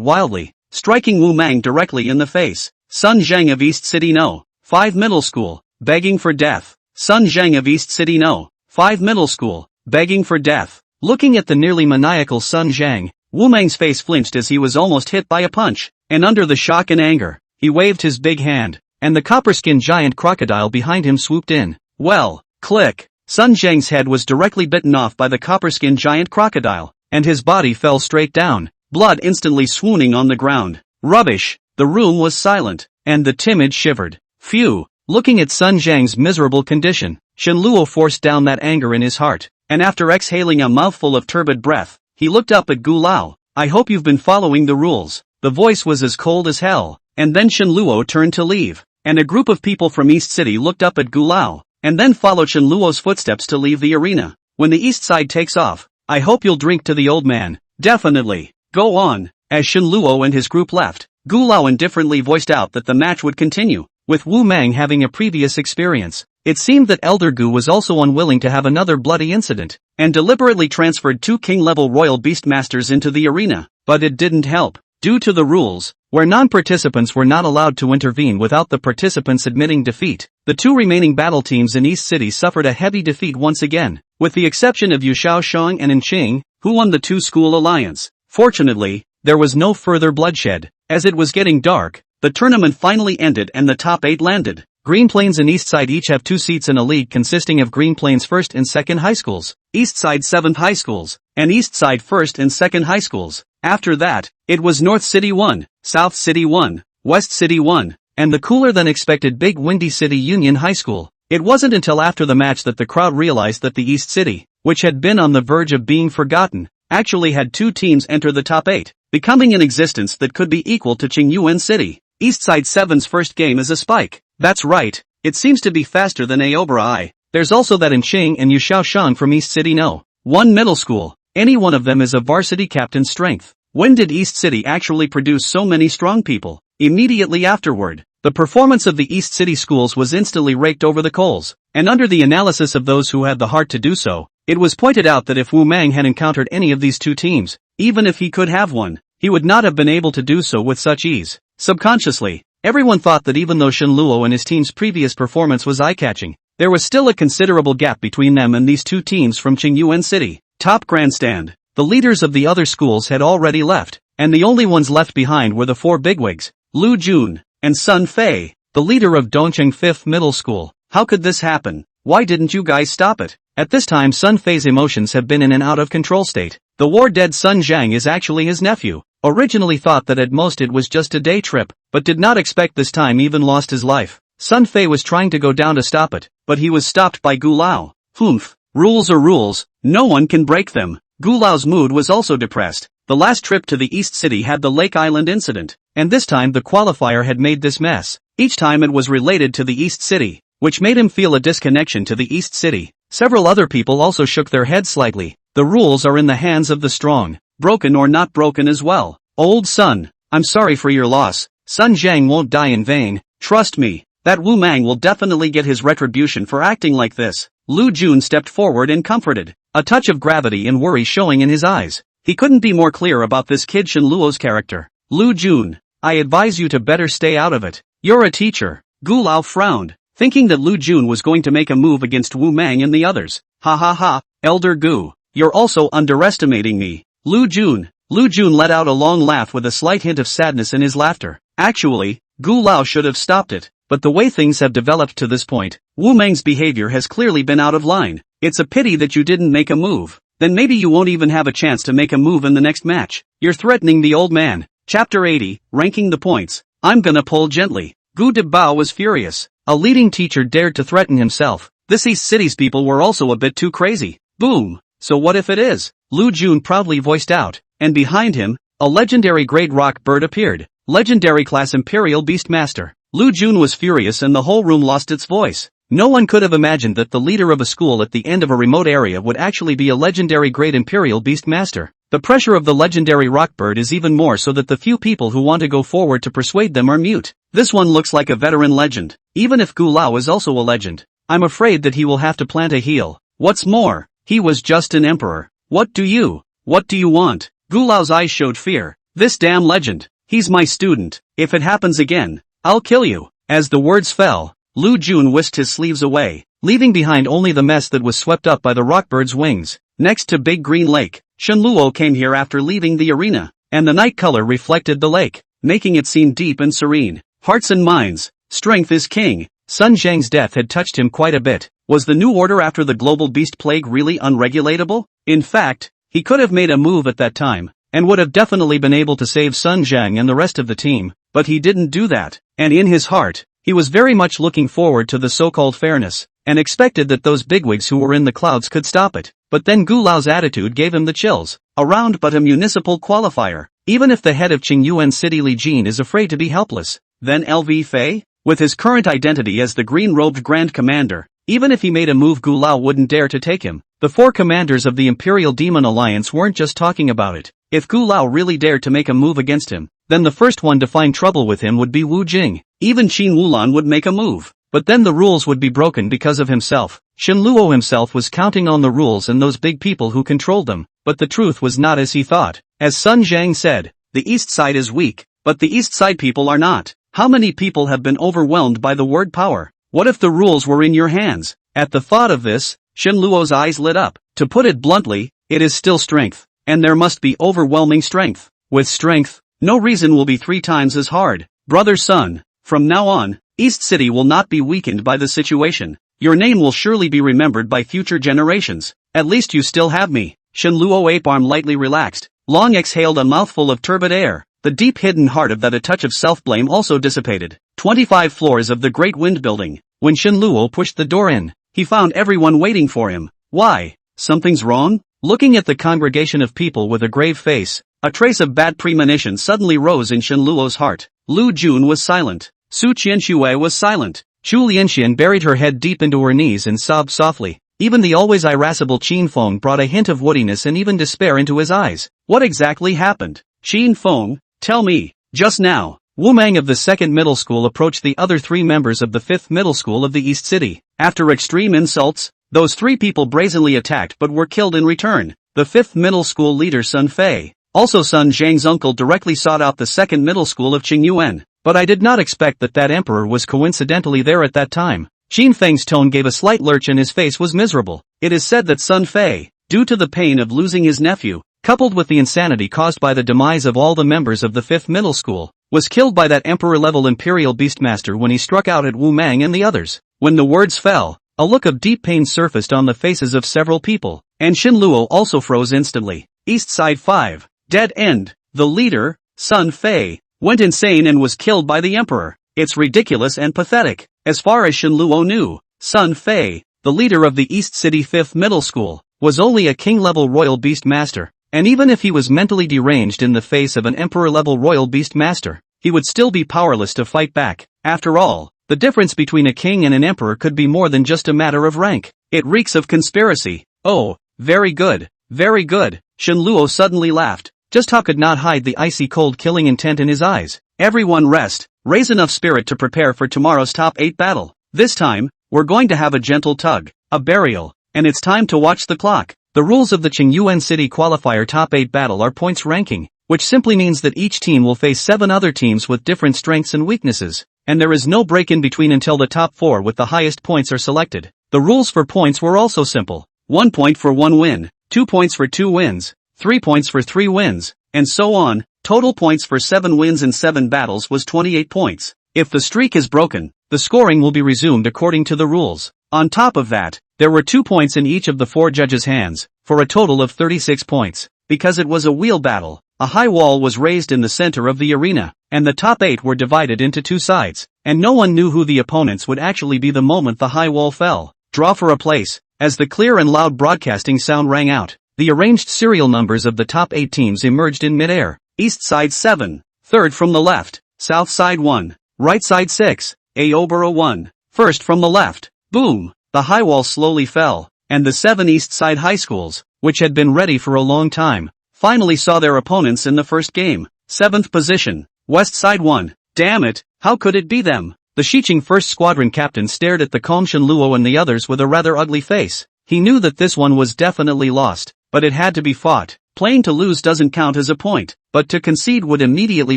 wildly, striking Wu Mang directly in the face. Sun Zhang of East City No. 5 Middle School, begging for death. Sun Zhang of East City No. 5 Middle School, begging for death. Looking at the nearly maniacal Sun Zhang, Wu Mang's face flinched as he was almost hit by a punch, and under the shock and anger, he waved his big hand, and the copper-skinned giant crocodile behind him swooped in. Well, click. Sun Zhang's head was directly bitten off by the copper-skinned giant crocodile, and his body fell straight down, blood instantly swooning on the ground. Rubbish. The room was silent, and the timid shivered. Phew. Looking at Sun Zhang's miserable condition, Shen Luo forced down that anger in his heart, and after exhaling a mouthful of turbid breath, he looked up at Gu Lao. I hope you've been following the rules. The voice was as cold as hell, and then Shen Luo turned to leave, and a group of people from East City looked up at Gu Lao, and then followed Shen Luo's footsteps to leave the arena. When the east side takes off, I hope you'll drink to the old man. Definitely. Go on. As Shen Luo and his group left, Gu Lao indifferently voiced out that the match would continue, with Wu Mang having a previous experience. It seemed that Elder Gu was also unwilling to have another bloody incident, and deliberately transferred 2 king-level royal beastmasters into the arena, but it didn't help. Due to the rules, where non-participants were not allowed to intervene without the participants admitting defeat, the 2 remaining battle teams in East City suffered a heavy defeat once again, with the exception of Yu Shaoshang and Inqing, who won the 2-school alliance. Fortunately, there was no further bloodshed. As it was getting dark, the tournament finally ended and the top 8 landed. Green Plains and Eastside each have 2 seats in a league consisting of Green Plains 1st and 2nd high schools, Eastside 7th high schools, and Eastside 1st and 2nd high schools. After that, it was North City 1, South City 1, West City 1, and the cooler than expected Big Windy City Union High School. It wasn't until after the match that the crowd realized that the East City, which had been on the verge of being forgotten, actually had 2 teams enter the top 8, becoming an existence that could be equal to Qingyuan City. Eastside 7's first game is a spike. That's right, it seems to be faster than Aobra I. There's also that Inqing and Yu Shaoshang from East City No. 1 Middle School. Any one of them is a varsity captain's strength. When did East City actually produce so many strong people? Immediately afterward, the performance of the East City schools was instantly raked over the coals, and under the analysis of those who had the heart to do so, it was pointed out that if Wu Mang had encountered any of these 2 teams, even if he could have won, he would not have been able to do so with such ease. Subconsciously, everyone thought that even though Shen Luo and his team's previous performance was eye-catching, there was still a considerable gap between them and these 2 teams from Qingyuan City. Top grandstand. The leaders of the other schools had already left, and the only ones left behind were the 4 bigwigs, Lu Jun, and Sun Fei, the leader of Dongcheng 5th Middle School. How could this happen? Why didn't you guys stop it? At this time Sun Fei's emotions have been in an out-of-control state. The war-dead Sun Zhang is actually his nephew. Originally thought that at most it was just a day trip, but did not expect this time even lost his life. Sun Fei was trying to go down to stop it, but he was stopped by Gu Lao. Humph. Rules are rules, no one can break them. Gu Lao's mood was also depressed. The last trip to the East City had the Lake Island incident, and this time the qualifier had made this mess. Each time it was related to the East City, which made him feel a disconnection to the East City. Several other people also shook their heads slightly. The rules are in the hands of the strong, broken or not broken as well. Old son, I'm sorry for your loss. Sun Jiang won't die in vain, trust me. That Wu Mang will definitely get his retribution for acting like this. Lu Jun stepped forward and comforted, a touch of gravity and worry showing in his eyes. He couldn't be more clear about this kid Shen Luo's character. Lu Jun, I advise you to better stay out of it. You're a teacher. Gu Lao frowned, thinking that Lu Jun was going to make a move against Wu Mang and the others. Ha ha ha, Elder Gu, you're also underestimating me. Lu Jun let out a long laugh with a slight hint of sadness in his laughter. Actually, Gu Lao should have stopped it, but the way things have developed to this point, Wu Mang's behavior has clearly been out of line. It's a pity that you didn't make a move. Then maybe you won't even have a chance to make a move in the next match. You're threatening the old man. Chapter 80, ranking the points. I'm gonna pull gently. Gu Debao was furious. A leading teacher dared to threaten himself. This East City's people were also a bit too crazy. Boom. So what if it is? Lu Jun proudly voiced out, and behind him, a legendary great rock bird appeared. Legendary class Imperial Beastmaster. Lu Jun was furious and the whole room lost its voice. No one could have imagined that the leader of a school at the end of a remote area would actually be a legendary great Imperial Beastmaster. The pressure of the legendary rockbird is even more so that the few people who want to go forward to persuade them are mute. This one looks like a veteran legend. Even if Gu Lao is also a legend, I'm afraid that he will have to plant a heel. What's more, he was just an emperor. What do you want? Gu Lao's eyes showed fear. This damn legend. He's my student. If it happens again, I'll kill you. As the words fell, Lu Jun whisked his sleeves away, leaving behind only the mess that was swept up by the rockbird's wings. Next to Big Green Lake, Shen Luo came here after leaving the arena, and the night color reflected the lake, making it seem deep and serene. Hearts and minds, strength is king. Sun Zhang's death had touched him quite a bit. Was the new order after the global beast plague really unregulatable? In fact, he could have made a move at that time, and would have definitely been able to save Sun Zhang and the rest of the team, but he didn't do that, and in his heart, he was very much looking forward to the so-called fairness, and expected that those bigwigs who were in the clouds could stop it. But then Gu Lao's attitude gave him the chills. A round but a municipal qualifier. Even if the head of Qingyuan City Li Jin is afraid to be helpless, then LV Fei? With his current identity as the green-robed Grand Commander, even if he made a move Gu Lao wouldn't dare to take him. The four commanders of the Imperial Demon Alliance weren't just talking about it. If Gu Lao really dared to make a move against him, then the first one to find trouble with him would be Wu Jing. Even Qin Wulan would make a move. But then the rules would be broken because of himself. Shen Luo himself was counting on the rules and those big people who controlled them, but the truth was not as he thought. As Sun Zhang said, the east side is weak, but the east side people are not. How many people have been overwhelmed by the word power? What if the rules were in your hands? At the thought of this, Shen Luo's eyes lit up. To put it bluntly, it is still strength, and there must be overwhelming strength. With strength, no reason will be 3 times as hard. Brother Sun, from now on, East City will not be weakened by the situation. Your name will surely be remembered by future generations. At least you still have me. Shen Luo ape arm lightly relaxed. Long exhaled a mouthful of turbid air. The deep hidden heart of that a touch of self-blame also dissipated. 25 floors of the Great Wind Building. When Shen Luo pushed the door in, he found everyone waiting for him. Why? Something's wrong? Looking at the congregation of people with a grave face, a trace of bad premonition suddenly rose in Shen Luo's heart. Lu Jun was silent. Su Qianxue was silent. Chu Lianxian buried her head deep into her knees and sobbed softly. Even the always irascible Qin Feng brought a hint of woodiness and even despair into his eyes. What exactly happened? Qin Feng, tell me. Just now, Wu Mang of the 2nd Middle School approached the other 3 members of the 5th Middle School of the East City. After extreme insults, those 3 people brazenly attacked but were killed in return. The 5th Middle School leader Sun Fei, also Sun Zhang's uncle, directly sought out the 2nd Middle School of Qingyuan. But I did not expect that emperor was coincidentally there at that time. Qin Feng's tone gave a slight lurch and his face was miserable. It is said that Sun Fei, due to the pain of losing his nephew, coupled with the insanity caused by the demise of all the members of the 5th Middle School, was killed by that emperor-level Imperial Beastmaster when he struck out at Wu Mang and the others. When the words fell, a look of deep pain surfaced on the faces of several people, and Shen Luo also froze instantly. East Side 5. Dead end. The leader, Sun Fei, went insane and was killed by the emperor. It's ridiculous and pathetic. As far as Shen Luo knew, Sun Fei, the leader of the East City 5th Middle School, was only a king-level royal beast master. And even if he was mentally deranged in the face of an emperor-level royal beast master, he would still be powerless to fight back. After all, the difference between a king and an emperor could be more than just a matter of rank. It reeks of conspiracy. Oh, very good, very good. Shenluo suddenly laughed. Just how could not hide the icy cold killing intent in his eyes. Everyone rest, raise enough spirit to prepare for tomorrow's top 8 battle. This time, we're going to have a gentle tug, a burial, and it's time to watch the clock. The rules of the Qingyuan City Qualifier Top 8 battle are points ranking, which simply means that each team will face 7 other teams with different strengths and weaknesses, and there is no break in between until the top 4 with the highest points are selected. The rules for points were also simple. 1 point for 1 win, 2 points for 2 wins, 3 points for 3 wins, and so on. Total points for 7 wins in 7 battles was 28 points. If the streak is broken, the scoring will be resumed according to the rules. On top of that, there were 2 points in each of the 4 judges' hands, for a total of 36 points. Because it was a wheel battle, a high wall was raised in the center of the arena, and the top 8 were divided into 2 sides, and no one knew who the opponents would actually be the moment the high wall fell. Draw for a place. As the clear and loud broadcasting sound rang out, the arranged serial numbers of the top 8 teams emerged in midair. East side 7, third from the left, south side 1, right side 6, Aobara 1, first from the left. Boom! The high wall slowly fell, and the 7 east side high schools, which had been ready for a long time, finally saw their opponents in the first game. 7th position, west side 1. Damn it, how could it be them? The Shiqing first squadron captain stared at the calm Shenluo and the others with a rather ugly face. He knew that this one was definitely lost, but it had to be fought. Playing to lose doesn't count as a point, but to concede would immediately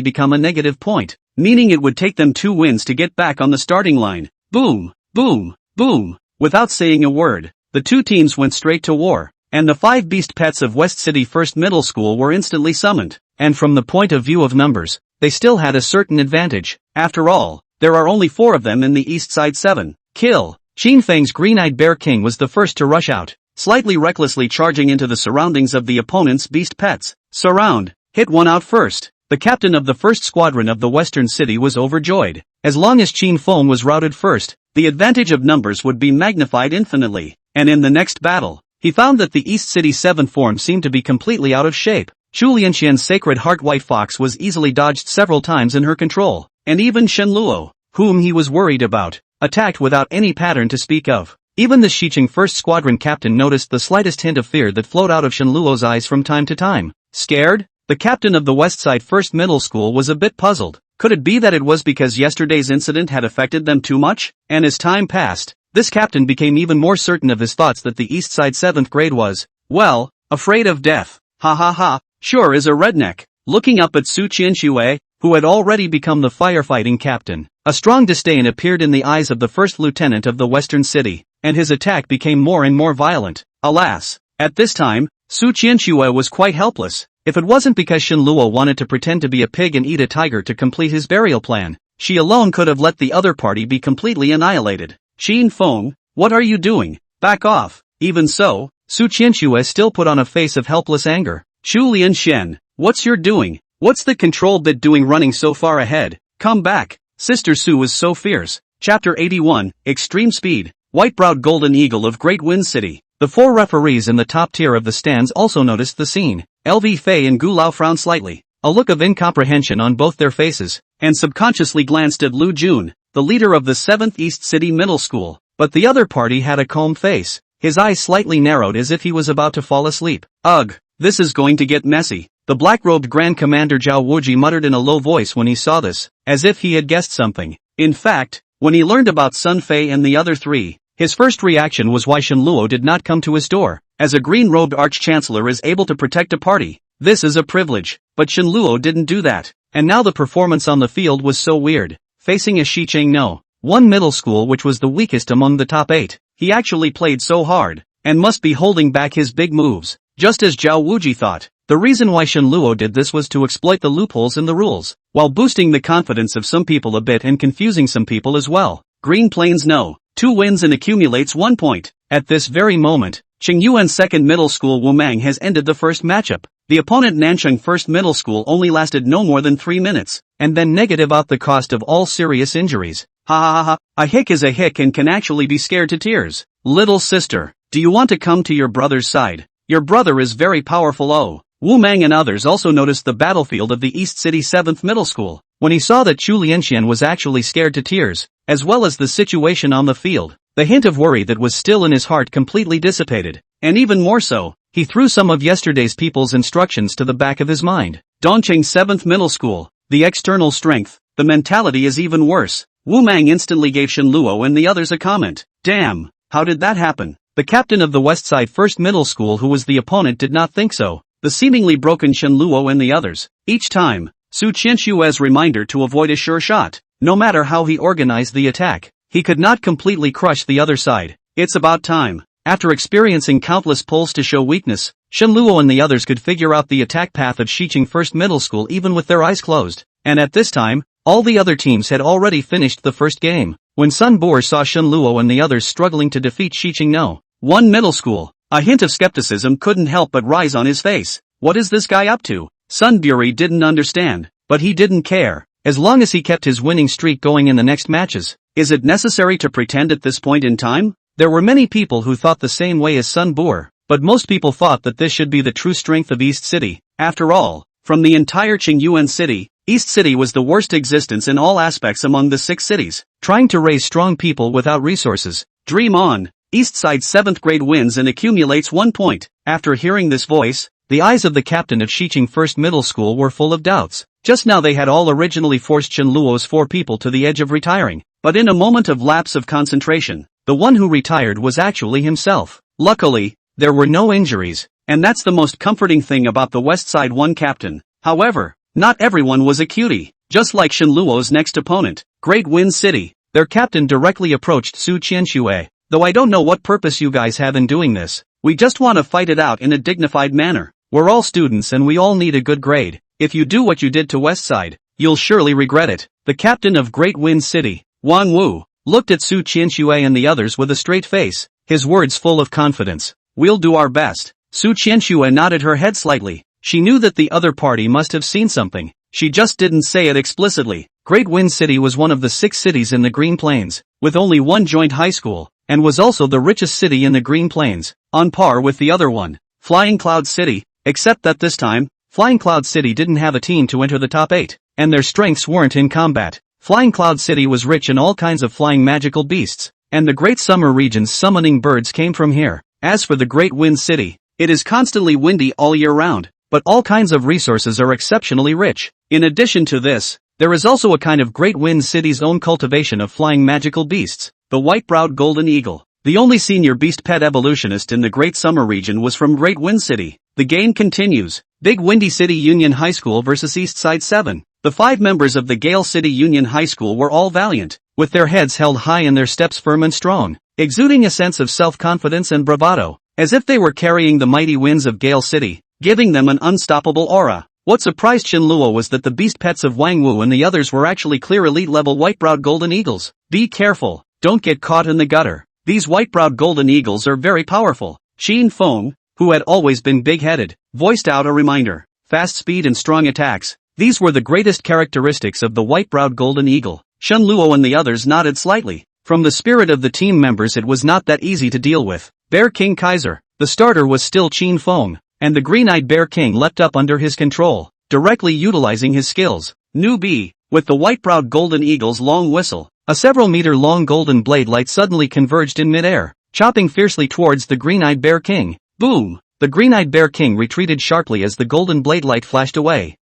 become a negative point, meaning it would take them 2 wins to get back on the starting line. Boom, boom, boom. Without saying a word, the 2 teams went straight to war, and the 5 beast pets of West City First Middle School were instantly summoned, and from the point of view of numbers, they still had a certain advantage. After all, there are only 4 of them in the east side 7. Kill! Qin Feng's green-eyed bear king was the first to rush out, slightly recklessly charging into the surroundings of the opponent's beast pets. Surround! Hit one out first. The captain of the first squadron of the western city was overjoyed. As long as Qin Feng was routed first, the advantage of numbers would be magnified infinitely, and in the next battle, he found that the East City 7 form seemed to be completely out of shape. Zhu Lianxian's sacred heart white fox was easily dodged several times in her control, and even Shenluo, whom he was worried about, attacked without any pattern to speak of. Even the Shiqing first squadron captain noticed the slightest hint of fear that flowed out of Shenluo's eyes from time to time. Scared? The captain of the Westside First Middle School was a bit puzzled. Could it be that it was because yesterday's incident had affected them too much? And as time passed, this captain became even more certain of his thoughts that the Eastside 7th grade was, well, afraid of death. Ha ha ha, sure is a redneck. Looking up at Su Qianxue, who had already become the firefighting captain, a strong disdain appeared in the eyes of the first lieutenant of the western city, and his attack became more and more violent. Alas, at this time, Su Qianxue was quite helpless. If it wasn't because Shenluo wanted to pretend to be a pig and eat a tiger to complete his burial plan, she alone could have let the other party be completely annihilated. Qin Feng, what are you doing? Back off. Even so, Su Qianxue still put on a face of helpless anger. Zhu Lianxian, what's your doing? What's the control bit doing running so far ahead? Come back. Sister Su was so fierce. Chapter 81, Extreme Speed. White-browed golden eagle of Great Wind City. The 4 referees in the top tier of the stands also noticed the scene. LV Fei and Gu Lao frowned slightly, a look of incomprehension on both their faces, and subconsciously glanced at Lu Jun, the leader of the 7th East City Middle School. But the other party had a calm face, his eyes slightly narrowed as if he was about to fall asleep. Ugh, this is going to get messy. The black-robed Grand Commander Zhao Wuji muttered in a low voice when he saw this, as if he had guessed something. In fact, when he learned about Sun Fei and the other 3, his first reaction was why Shenluo did not come to his door. As a green-robed arch-chancellor is able to protect a party, this is a privilege, but Shenluo didn't do that, and now the performance on the field was so weird. Facing a Shiqing No. 1 middle school which was the weakest among the top 8, he actually played so hard, and must be holding back his big moves, just as Zhao Wuji thought. The reason why Shenluo did this was to exploit the loopholes in the rules, while boosting the confidence of some people a bit and confusing some people as well. Green Plains No. 2 wins and accumulates 1 point. At this very moment, Qingyuan Second Middle School Wumang has ended the first matchup. The opponent Nancheng First Middle School only lasted no more than 3 minutes, and then negative out the cost of all serious injuries. Ha ha ha ha, a hick is a hick and can actually be scared to tears. Little sister, do you want to come to your brother's side? Your brother is very powerful. Oh, Wu Mang and others also noticed the battlefield of the East City 7th Middle School. When he saw that Chu Lianxian was actually scared to tears, as well as the situation on the field, the hint of worry that was still in his heart completely dissipated. And even more so, he threw some of yesterday's people's instructions to the back of his mind. Dongqing 7th Middle School, the external strength, the mentality is even worse. Wu Mang instantly gave Shen Luo and the others a comment. Damn, how did that happen? The captain of the Westside 1st Middle School who was the opponent did not think so. The seemingly broken Shen Luo and the others. Each time, Su Qianshua's reminder to avoid a sure shot. No matter how he organized the attack, he could not completely crush the other side. It's about time. After experiencing countless pulls to show weakness, Shen Luo and the others could figure out the attack path of Xiqing 1st Middle School even with their eyes closed. And at this time, all the other teams had already finished the first game. When Sun Boer saw Shen Luo and the others struggling to defeat Xiqing No. 1 Middle School, a hint of skepticism couldn't help but rise on his face. What is this guy up to? Sun Buri didn't understand, but he didn't care. As long as he kept his winning streak going in the next matches. Is it necessary to pretend at this point in time? There were many people who thought the same way as Sun Boer, but most people thought that this should be the true strength of East City. After all, from the entire Qingyuan city, East City was the worst existence in all aspects among the 6 cities, trying to raise strong people without resources. Dream on. East Side 7th grade wins and accumulates 1 point. After hearing this voice, the eyes of the captain of Xiqing 1st Middle School were full of doubts. Just now they had all originally forced Shen Luo's 4 people to the edge of retiring, but in a moment of lapse of concentration, the one who retired was actually himself. Luckily, there were no injuries, and that's the most comforting thing about the West Side 1 captain. However, not everyone was a cutie. Just like Shen Luo's next opponent, Great Wind City, their captain directly approached Su Qianxue. Though I don't know what purpose you guys have in doing this, we just want to fight it out in a dignified manner. We're all students and we all need a good grade. If you do what you did to Westside, you'll surely regret it. The captain of Great Wind City, Wang Wu, looked at Su Qianxue and the others with a straight face, his words full of confidence. We'll do our best. Su Qianxue nodded her head slightly. She knew that the other party must have seen something. She just didn't say it explicitly. Great Wind City was one of the 6 cities in the Green Plains, with only one joint high school, and was also the richest city in the Green Plains, on par with the other one, Flying Cloud City, except that this time, Flying Cloud City didn't have a team to enter the top 8, and their strengths weren't in combat. Flying Cloud City was rich in all kinds of flying magical beasts, and the Great Summer region's summoning birds came from here. As for the Great Wind City, it is constantly windy all year round, but all kinds of resources are exceptionally rich. In addition to this, there is also a kind of Great Wind City's own cultivation of flying magical beasts, the white-browed golden eagle. The only senior beast pet evolutionist in the Great Summer region was from Great Wind City. The game continues. Big Windy City Union High School vs East Side 7. The 5 members of the Gale City Union High School were all valiant, with their heads held high and their steps firm and strong, exuding a sense of self-confidence and bravado, as if they were carrying the mighty winds of Gale City, giving them an unstoppable aura. What surprised Shen Luo was that the beast pets of Wang Wu and the others were actually clear elite-level white-browed golden eagles. Be careful, don't get caught in the gutter. These white-browed golden eagles are very powerful. Xin Feng, who had always been big-headed, voiced out a reminder. Fast speed and strong attacks. These were the greatest characteristics of the white-browed golden eagle. Shen Luo and the others nodded slightly. From the spirit of the team members, it was not that easy to deal with. Bear King Kaiser, the starter, was still Qin Feng, and the green-eyed Bear King leapt up under his control, directly utilizing his skills. Nu Bi, with the white-browed golden eagle's long whistle, a several-meter-long golden blade light suddenly converged in mid-air, chopping fiercely towards the green-eyed Bear King. Boom! The green-eyed Bear King retreated sharply as the golden blade light flashed away.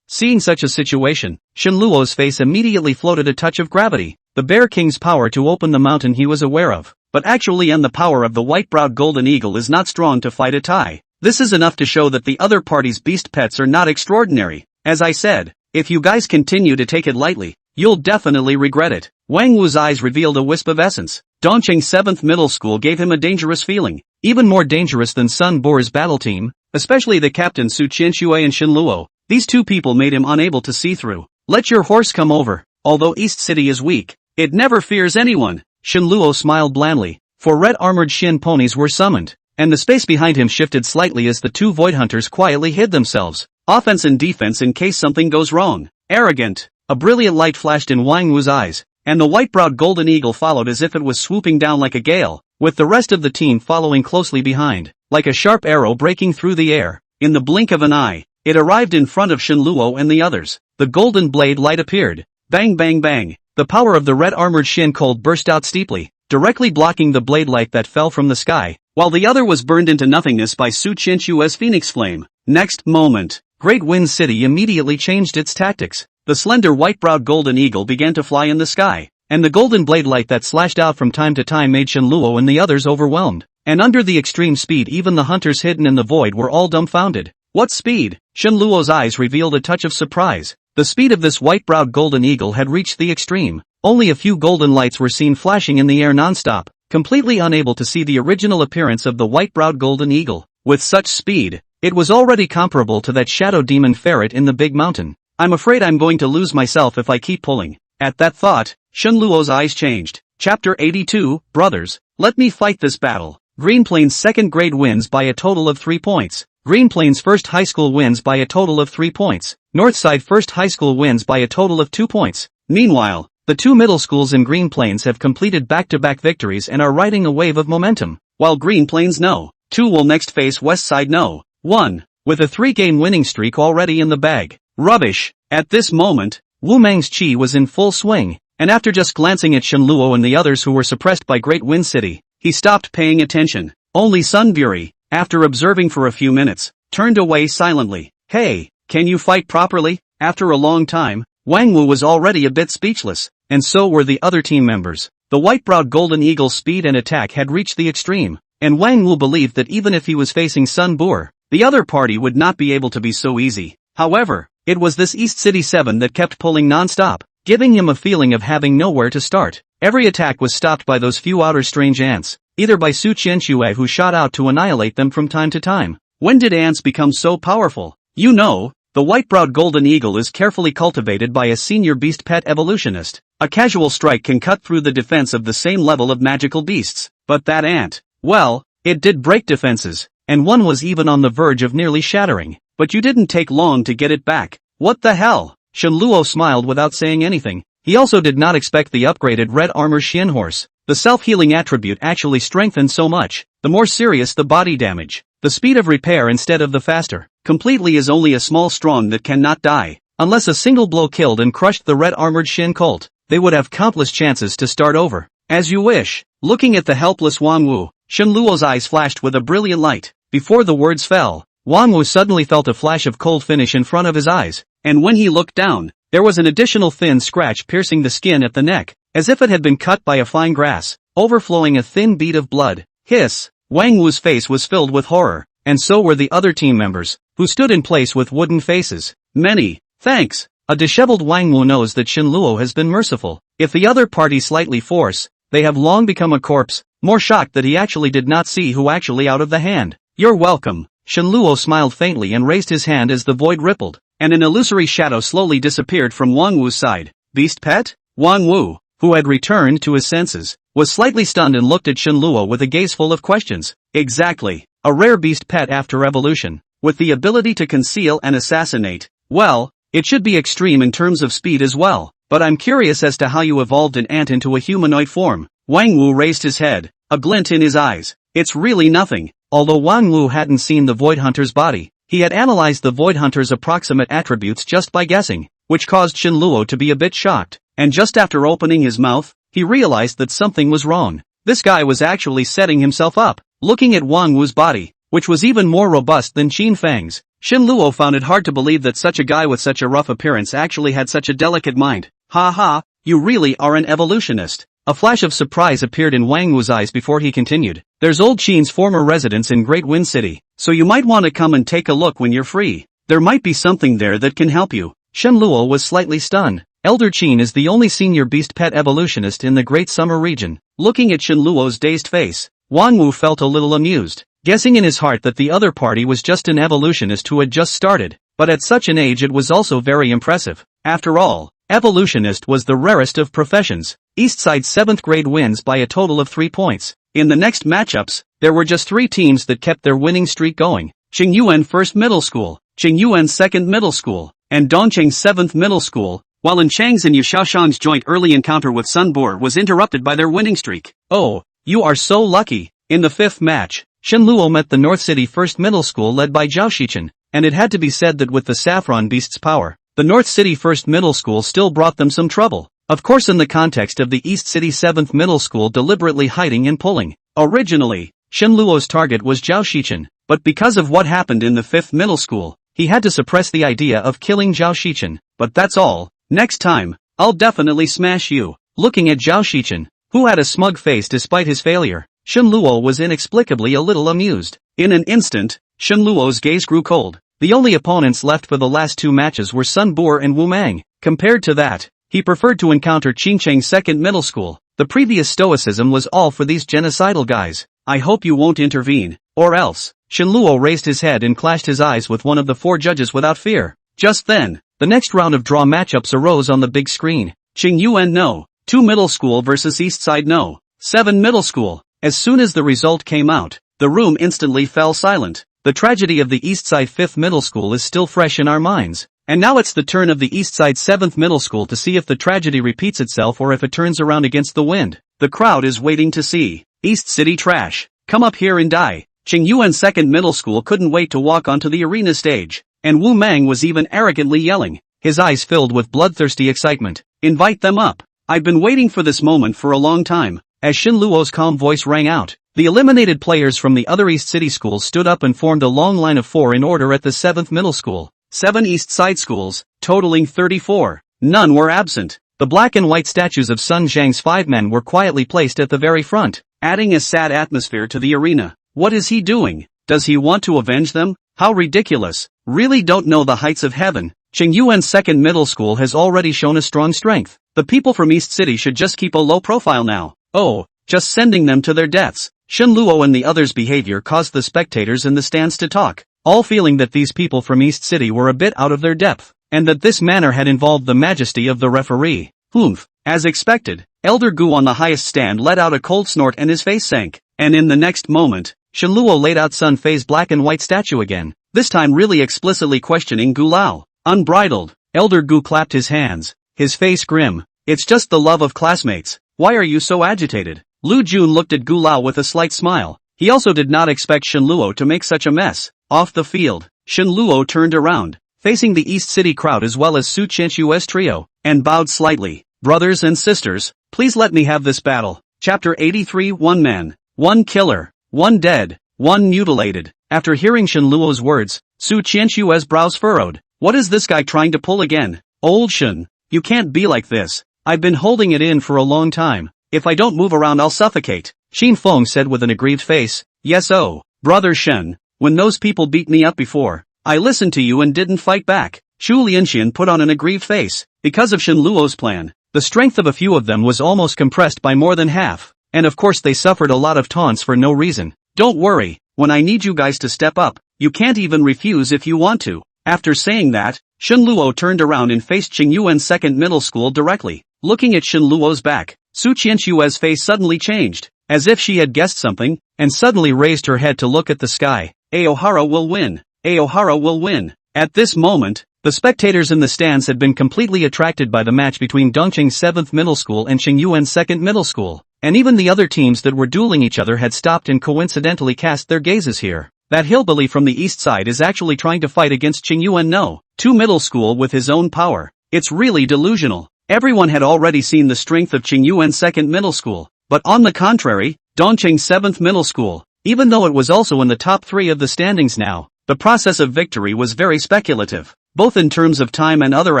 Seeing such a situation, Shen Luo's face immediately floated a touch of gravity. The Bear King's power to open the mountain he was aware of, but actually and the power of the white-browed golden eagle is not strong to fight a tie. This is enough to show that the other party's beast pets are not extraordinary. As I said, if you guys continue to take it lightly, you'll definitely regret it. Wang Wu's eyes revealed a wisp of essence. Dongqing 7th Middle School gave him a dangerous feeling, even more dangerous than Sun Boer's battle team, especially the captain Su Qianxue and Shen Luo. These two people made him unable to see through. Let your horse come over. Although East City is weak, it never fears anyone. Shen Luo smiled blandly, for red-armored Shin ponies were summoned, and the space behind him shifted slightly as the 2 void hunters quietly hid themselves. Offense and defense in case something goes wrong. Arrogant. A brilliant light flashed in Wang Wu's eyes, and the white-browed golden eagle followed as if it was swooping down like a gale, with the rest of the team following closely behind. Like a sharp arrow breaking through the air, in the blink of an eye, it arrived in front of Shenluo and the others. The golden blade light appeared. Bang bang bang. The power of the red-armored Shin Cold burst out steeply, directly blocking the blade light that fell from the sky, while the other was burned into nothingness by Su Qinshua's phoenix flame. Next moment, Great Wind City immediately changed its tactics. The slender white-browed golden eagle began to fly in the sky, and the golden blade light that slashed out from time to time made Shenluo and the others overwhelmed. And under the extreme speed, even the hunters hidden in the void were all dumbfounded. What speed? Shenluo's eyes revealed a touch of surprise. The speed of this white-browed golden eagle had reached the extreme. Only a few golden lights were seen flashing in the air non-stop, completely unable to see the original appearance of the white-browed golden eagle. With such speed, it was already comparable to that shadow demon ferret in the big mountain. I'm afraid I'm going to lose myself if I keep pulling. At that thought, Shenluo's eyes changed. Chapter 82, Brothers, let me fight this battle. Green Plains 2nd grade wins by a total of 3 points. Green Plains 1st high school wins by a total of 3 points. Northside 1st high school wins by a total of 2 points. Meanwhile, the 2 middle schools in Green Plains have completed back-to-back victories and are riding a wave of momentum. While Green Plains No. 2 will next face Westside No. 1, with a 3-game winning streak already in the bag. Rubbish. At this moment, Wu Mang's chi was in full swing, and after just glancing at Shenluo and the others who were suppressed by Great Wind City, he stopped paying attention. Only Sunbury, after observing for a few minutes, turned away silently. Hey, can you fight properly? After a long time, Wang Wu was already a bit speechless, and so were the other team members. The white-browed golden eagle's speed and attack had reached the extreme, and Wang Wu believed that even if he was facing Sun Boer, the other party would not be able to be so easy. However, it was this East City 7 that kept pulling non-stop, giving him a feeling of having nowhere to start. Every attack was stopped by those few outer strange ants, either by Su Qianxue who shot out to annihilate them from time to time. When did ants become so powerful? You know, the white-browed golden eagle is carefully cultivated by a senior beast pet evolutionist. A casual strike can cut through the defense of the same level of magical beasts. But that ant, well, it did break defenses, and one was even on the verge of nearly shattering. But you didn't take long to get it back. What the hell? Shenluo smiled without saying anything. He also did not expect the upgraded red armor Shin Horse. The self-healing attribute actually strengthened so much, the more serious the body damage. The speed of repair instead of the faster. Completely is only a small strong that cannot die. Unless a single blow killed and crushed the red-armored Shin Colt, they would have countless chances to start over. As you wish. Looking at the helpless Wang Wu, Shenluo's eyes flashed with a brilliant light. Before the words fell, Wang Wu suddenly felt a flash of cold finish in front of his eyes, and when he looked down, there was an additional thin scratch piercing the skin at the neck, as if it had been cut by a fine grass, overflowing a thin bead of blood. Hiss! Wang Wu's face was filled with horror, and so were the other team members, who stood in place with wooden faces. Many thanks. A disheveled Wang Wu knows that Shenluo has been merciful. If the other party slightly force, they have long become a corpse, more shocked that he actually did not see who actually out of the hand. You're welcome. Shenluo smiled faintly and raised his hand as the void rippled, and an illusory shadow slowly disappeared from Wang Wu's side. Beast pet? Wang Wu, who had returned to his senses, was slightly stunned and looked at Shenluo with a gaze full of questions. Exactly. A rare beast pet after evolution, with the ability to conceal and assassinate. Well, it should be extreme in terms of speed as well, but I'm curious as to how you evolved an ant into a humanoid form. Wang Wu raised his head, a glint in his eyes. It's really nothing. Although Wang Wu hadn't seen the Void Hunter's body, he had analyzed the Void Hunter's approximate attributes just by guessing, which caused Shenluo to be a bit shocked, and just after opening his mouth, he realized that something was wrong. This guy was actually setting himself up. Looking at Wang Wu's body, which was even more robust than Qin Fang's, Shenluo found it hard to believe that such a guy with such a rough appearance actually had such a delicate mind. Ha ha, you really are an evolutionist. A flash of surprise appeared in Wang Wu's eyes before he continued. There's old Qin's former residence in Great Wind City, so you might want to come and take a look when you're free. There might be something there that can help you. Shenluo was slightly stunned. Elder Qin is the only senior beast pet evolutionist in the Great Summer region. Looking at Shenluo's dazed face, Wang Wu felt a little amused, guessing in his heart that the other party was just an evolutionist who had just started, but at such an age it was also very impressive. After all, evolutionist was the rarest of professions. Eastside's 7th grade wins by a total of 3 points. In the next matchups, there were just 3 teams that kept their winning streak going. Qingyuan 1st Middle School, Qingyuan 2nd Middle School, and Dongqing 7th Middle School, while in Chang's and Yushaoshan's joint early encounter with Sun Boer was interrupted by their winning streak. Oh, you are so lucky. In the 5th match, Shenluo met the North City First Middle School led by Zhao Shichen, and it had to be said that with the Saffron Beast's power, the North City First Middle School still brought them some trouble. Of course, in the context of the East City 7th Middle School deliberately hiding and pulling. Originally, Shenluo's target was Zhao Shichen, but because of what happened in the 5th Middle School, he had to suppress the idea of killing Zhao Shichen. But that's all. Next time, I'll definitely smash you. Looking at Zhao Shichen, who had a smug face despite his failure, Shenluo was inexplicably a little amused. In an instant, Shenluo's gaze grew cold. The only opponents left for the last two matches were Sun Bo and Wu Mang. Compared to that, he preferred to encounter Qingcheng's 2nd Middle School. The previous stoicism was all for these genocidal guys. I hope you won't intervene, or else. Shenluo raised his head and clashed his eyes with one of the 4 judges without fear. Just then, the next round of draw matchups arose on the big screen. Qingyuan No. 2 Middle School versus East Side No. 7 Middle School. As soon as the result came out, the room instantly fell silent. The tragedy of the East Side 5th Middle School is still fresh in our minds. And now it's the turn of the East Side 7th Middle School to see if the tragedy repeats itself or if it turns around against the wind. The crowd is waiting to see. East City trash. Come up here and die. Qingyuan's 2nd Middle School couldn't wait to walk onto the arena stage. And Wu Mang was even arrogantly yelling, his eyes filled with bloodthirsty excitement. Invite them up. I've been waiting for this moment for a long time. As Shenluo's calm voice rang out, the eliminated players from the other East City schools stood up and formed a long line of 4 in order at the 7th Middle School. 7 East Side schools, totaling 34. None were absent. The black and white statues of Sun Zhang's 5 men were quietly placed at the very front, adding a sad atmosphere to the arena. What is he doing? Does he want to avenge them? How ridiculous. Really don't know the heights of heaven. Qingyuan's 2nd Middle School has already shown a strong strength. The people from East City should just keep a low profile now. Oh, just sending them to their deaths. Shenluo and the others' behavior caused the spectators in the stands to talk, all feeling that these people from East City were a bit out of their depth, and that this manner had involved the majesty of the referee. Humph. As expected, Elder Gu on the highest stand let out a cold snort and his face sank, and in the next moment, Shenluo laid out Sun Fei's black and white statue again, this time really explicitly questioning Gu Lao. Unbridled, Elder Gu clapped his hands, his face grim. It's just the love of classmates. Why are you so agitated? Lu Jun looked at Gu Lao with a slight smile. He also did not expect Shenluo to make such a mess. Off the field, Shenluo turned around, facing the East City crowd as well as Su Qianxue's trio, and bowed slightly. Brothers and sisters, please let me have this battle. Chapter 83. 1 man, 1 killer, 1 dead, 1 mutilated. After hearing Shenluo's words, Su Qianxue's brows furrowed. What is this guy trying to pull again? Old Shen, you can't be like this. I've been holding it in for a long time. If I don't move around I'll suffocate. Xin Feng said with an aggrieved face. Yes, oh, brother Shen, when those people beat me up before, I listened to you and didn't fight back. Chu Lianxian put on an aggrieved face. Because of Shenluo's plan, the strength of a few of them was almost compressed by more than half, and of course they suffered a lot of taunts for no reason. Don't worry, when I need you guys to step up, you can't even refuse if you want to. After saying that, Shenluo turned around and faced Qingyuan's 2nd Middle School directly. Looking at Shenluo's back, Su Qianxue's face suddenly changed, as if she had guessed something, and suddenly raised her head to look at the sky. Aohara will win. Aohara will win. At this moment, the spectators in the stands had been completely attracted by the match between Dongqing's 7th Middle School and Qingyuan's 2nd Middle School, and even the other teams that were dueling each other had stopped and coincidentally cast their gazes here. That hillbilly from the east side is actually trying to fight against Qingyuan No. 2 Middle School with his own power. It's really delusional. Everyone had already seen the strength of Qingyuan's 2nd Middle School, but on the contrary, Dongqing's 7th Middle School, even though it was also in the top 3 of the standings now, the process of victory was very speculative, both in terms of time and other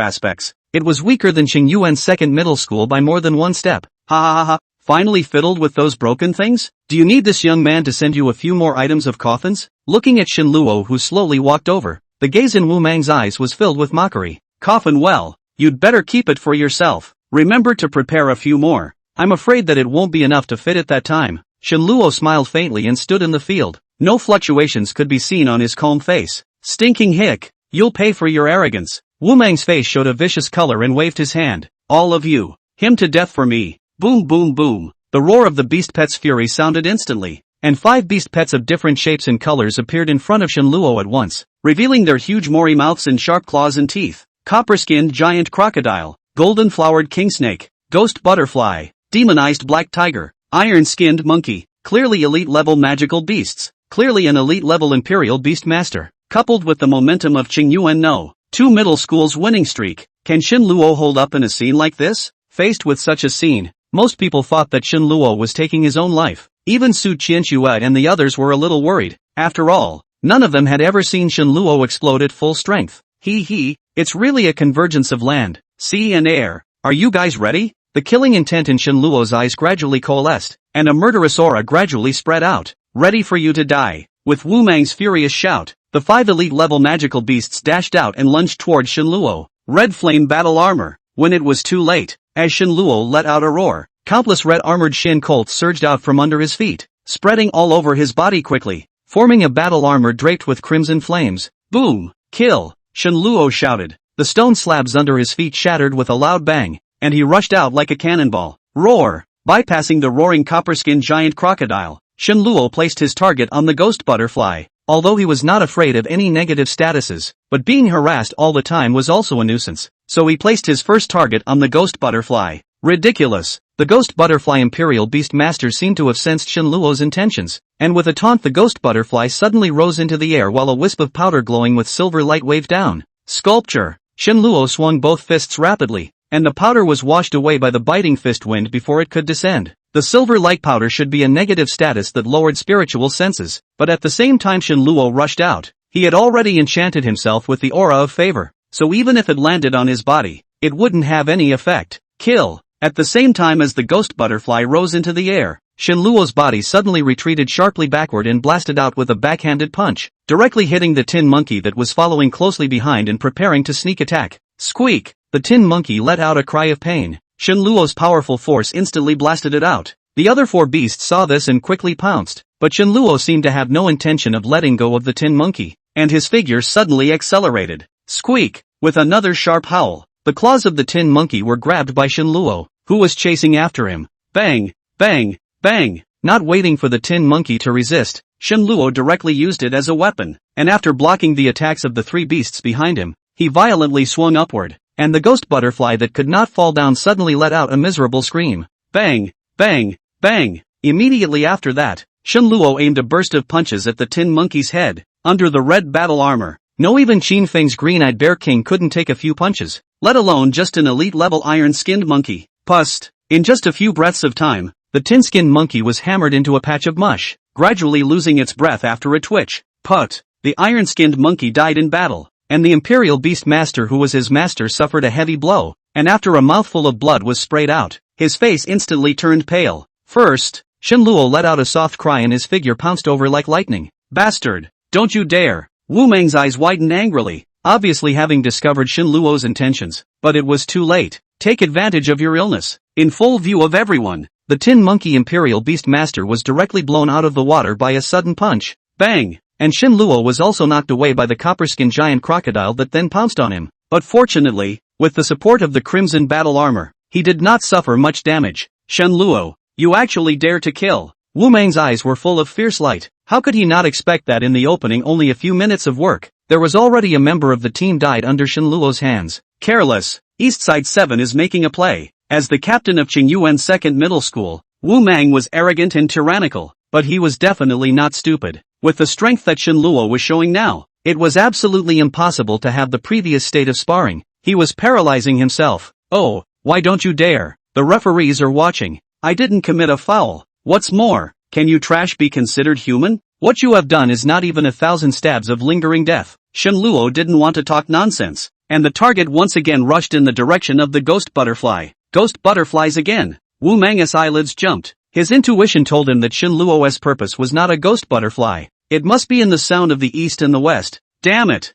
aspects. It was weaker than Qingyuan's 2nd Middle School by more than 1 step. Ha ha ha ha. Finally fiddled with those broken things? Do you need this young man to send you a few more items of coffins? Looking at Shenluo, who slowly walked over, the gaze in Wu Mang's eyes was filled with mockery. Coffin, well, you'd better keep it for yourself. Remember to prepare a few more. I'm afraid that it won't be enough to fit at that time. Shenluo smiled faintly and stood in the field. No fluctuations could be seen on his calm face. Stinking hick, you'll pay for your arrogance. Wu Mang's face showed a vicious color and waved his hand. All of you, him to death for me. Boom boom boom. The roar of the beast pet's fury sounded instantly, and 5 beast pets of different shapes and colors appeared in front of Shenluo at once, revealing their huge Mori mouths and sharp claws and teeth. Copper-skinned giant crocodile, golden-flowered king snake, ghost butterfly, demonized black tiger, iron-skinned monkey, clearly elite-level magical beasts. clearly an elite-level Imperial Beastmaster, coupled with the momentum of Qingyuan No. 2 middle school's winning streak. Can Shin Luo hold up in a scene like this? Faced with such a scene, most people thought that Shin Luo was taking his own life. Even Su Qianxue and the others were a little worried. After all, none of them had ever seen Shin Luo explode at full strength. It's really a convergence of land, sea and air. Are you guys ready? The killing intent in Shin Luo's eyes gradually coalesced, and a murderous aura gradually spread out. Ready for you to die. With Wu Mang's furious shout, the 5 elite-level magical beasts dashed out and lunged toward Shin Luo. Red flame battle armor. When it was too late, as Shin Luo let out a roar, countless red-armored Shin colts surged out from under his feet, spreading all over his body quickly, forming a battle armor draped with crimson flames. Boom! Kill! Shin Luo shouted. The stone slabs under his feet shattered with a loud bang, and he rushed out like a cannonball. Roar! Bypassing the roaring copper-skinned giant crocodile, Shin Luo placed his target on the ghost butterfly. Although he was not afraid of any negative statuses, but being harassed all the time was also a nuisance, so he placed his first target on the ghost butterfly. Ridiculous! The ghost butterfly Imperial Beastmaster seemed to have sensed Shin Luo's intentions, and with a taunt the ghost butterfly suddenly rose into the air while a wisp of powder glowing with silver light waved down. Sculpture! Shin Luo swung both fists rapidly, and the powder was washed away by the biting fist wind before it could descend. The silver light powder should be a negative status that lowered spiritual senses, but at the same time Shin Luo rushed out. He had already enchanted himself with the aura of favor, so even if it landed on his body, it wouldn't have any effect. Kill! At the same time as the ghost butterfly rose into the air, Shin Luo's body suddenly retreated sharply backward and blasted out with a backhanded punch, directly hitting the tin monkey that was following closely behind and preparing to sneak attack. Squeak! The tin monkey let out a cry of pain. Shin Luo's powerful force instantly blasted it out. The other 4 beasts saw this and quickly pounced, but Shin Luo seemed to have no intention of letting go of the tin monkey, and his figure suddenly accelerated. Squeak! With another sharp howl, the claws of the tin monkey were grabbed by Shin Luo, who was chasing after him. Bang! Bang! Bang! Not waiting for the tin monkey to resist, Shin Luo directly used it as a weapon, and after blocking the attacks of the 3 beasts behind him, he violently swung upward, and the ghost butterfly that could not fall down suddenly let out a miserable scream. Bang! Bang! Bang! Immediately after that, Shin Luo aimed a burst of punches at the tin monkey's head. Under the red battle armor, no even Qin Feng's green-eyed bear king couldn't take a few punches, let alone just an elite-level iron-skinned monkey. Pust! In just a few breaths of time, the tin-skinned monkey was hammered into a patch of mush, gradually losing its breath after a twitch. Put! The iron-skinned monkey died in battle, and the Imperial Beastmaster who was his master suffered a heavy blow, and after a mouthful of blood was sprayed out, his face instantly turned pale. First, Shin Luo let out a soft cry and his figure pounced over like lightning. Bastard! Don't you dare! Wu Mang's eyes widened angrily, obviously having discovered Shin Luo's intentions, but it was too late. Take advantage of your illness. In full view of everyone, the Tin Monkey Imperial Beastmaster was directly blown out of the water by a sudden punch. Bang! And Shin Luo was also knocked away by the copper-skinned giant crocodile that then pounced on him. But fortunately, with the support of the crimson battle armor, he did not suffer much damage. Shin Luo, you actually dare to kill! Wu Mang's eyes were full of fierce light. How could he not expect that in the opening only a few minutes of work, there was already a member of the team died under Shin Luo's hands? Careless! Eastside 7 is making a play. As the captain of Qingyuan's second middle school, Wu Mang was arrogant and tyrannical, but he was definitely not stupid. With the strength that Shin Luo was showing now, it was absolutely impossible to have the previous state of sparring. He was paralyzing himself. Oh, why don't you dare? The referees are watching. I didn't commit a foul. What's more, can you trash be considered human? What you have done is not even 1,000 stabs of lingering death. Shin Luo didn't want to talk nonsense, and the target once again rushed in the direction of the ghost butterfly. Ghost butterflies again. Wu Mang's eyelids jumped. His intuition told him that Shin Luo's purpose was not a ghost butterfly. It must be in the sound of the east and the west. Damn it!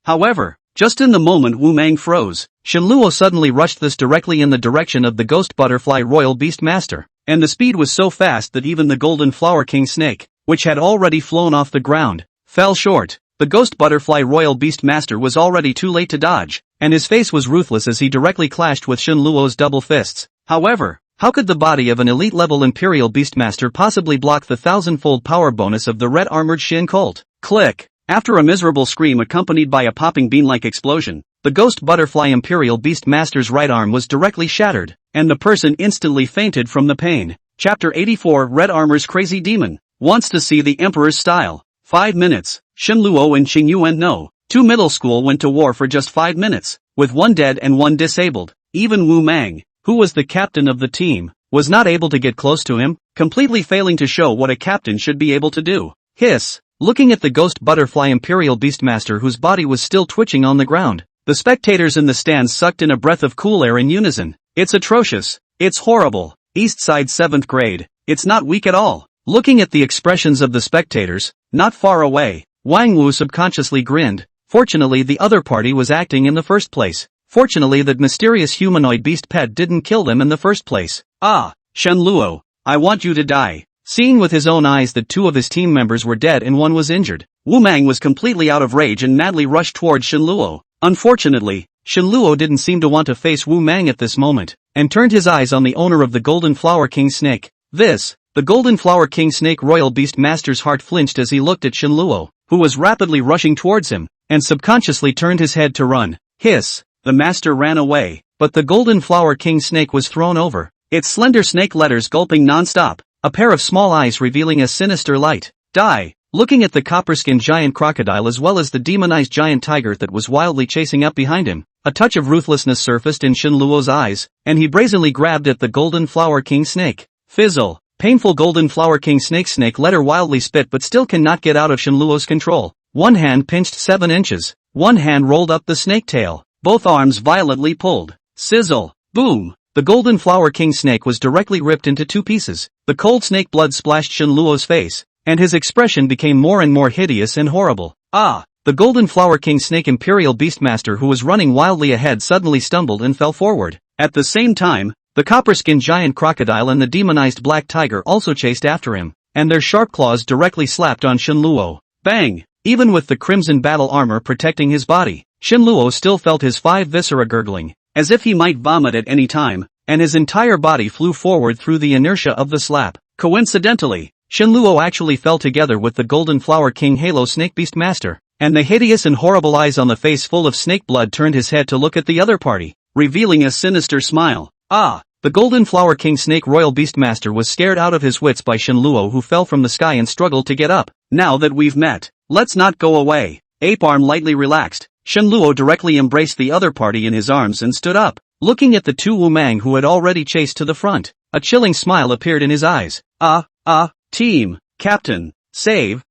However, just in the moment Wu Mang froze, Shin Luo suddenly rushed this directly in the direction of the ghost butterfly royal beastmaster, and the speed was so fast that even the golden flower king snake, which had already flown off the ground, fell short. The ghost butterfly royal beastmaster was already too late to dodge, and his face was ruthless as he directly clashed with Shin Luo's double fists. However, how could the body of an elite-level Imperial Beastmaster possibly block the 1,000-fold power bonus of the red-armored Shin Colt? Click! After a miserable scream accompanied by a popping bean-like explosion, the ghost butterfly Imperial Beastmaster's right arm was directly shattered, and the person instantly fainted from the pain. Chapter 84 Red Armor's Crazy Demon. Wants to see the Emperor's style. 5 minutes. Shen Luo and Qing Yuan no. 2 middle school went to war for just 5 minutes, with 1 dead and 1 disabled. Even Wu Mang, who was the captain of the team, was not able to get close to him, completely failing to show what a captain should be able to do. Hiss. Looking at the ghost butterfly Imperial Beastmaster whose body was still twitching on the ground, the spectators in the stands sucked in a breath of cool air in unison. It's atrocious. It's horrible. East Side 7th grade. It's not weak at all. Looking at the expressions of the spectators, not far away, Wang Wu subconsciously grinned. Fortunately the other party was acting in the first place. Fortunately that mysterious humanoid beast pet didn't kill them in the first place. Ah, Shen Luo, I want you to die. Seeing with his own eyes that 2 of his team members were dead and 1 was injured, Wu Mang was completely out of rage and madly rushed towards Shen Luo. Unfortunately, Shen Luo didn't seem to want to face Wu Mang at this moment, and turned his eyes on the owner of the Golden Flower King Snake. The Golden Flower King Snake Royal Beast Master's heart flinched as he looked at Shen Luo, who was rapidly rushing towards him, and subconsciously turned his head to run. Hiss. The master ran away, but the Golden Flower King Snake was thrown over, its slender snake letters gulping non-stop, a pair of small eyes revealing a sinister light. Die. Looking at the copper-skinned giant crocodile as well as the demonized giant tiger that was wildly chasing up behind him, a touch of ruthlessness surfaced in Shen Luo's eyes, and he brazenly grabbed at the Golden Flower King Snake. Fizzle. Painful Golden Flower King Snake letter wildly spit but still cannot get out of Shen Luo's control. One hand pinched 7 inches. One hand rolled up the snake tail. Both arms violently pulled. Sizzle. Boom. The Golden Flower King Snake was directly ripped into 2 pieces. The cold snake blood splashed Shen Luo's face, and his expression became more and more hideous and horrible. Ah! The Golden Flower King Snake Imperial Beastmaster who was running wildly ahead suddenly stumbled and fell forward. At the same time, the copper-skinned giant crocodile and the demonized black tiger also chased after him, and their sharp claws directly slapped on Shen Luo. Bang! Even with the crimson battle armor protecting his body, Shen Luo still felt his 5 viscera gurgling, as if he might vomit at any time, and his entire body flew forward through the inertia of the slap. Coincidentally, Shen Luo actually fell together with the Golden Flower King Halo Snake Beast Master, and the hideous and horrible eyes on the face full of snake blood turned his head to look at the other party, revealing a sinister smile. Ah! The Golden Flower King Snake Royal Beastmaster was scared out of his wits by Shen Luo who fell from the sky and struggled to get up. Now that we've met, let's not go away. Ape arm lightly relaxed. Shen Luo directly embraced the other party in his arms and stood up, looking at the 2 Wu Mang who had already chased to the front. A chilling smile appeared in his eyes. Team, Captain, save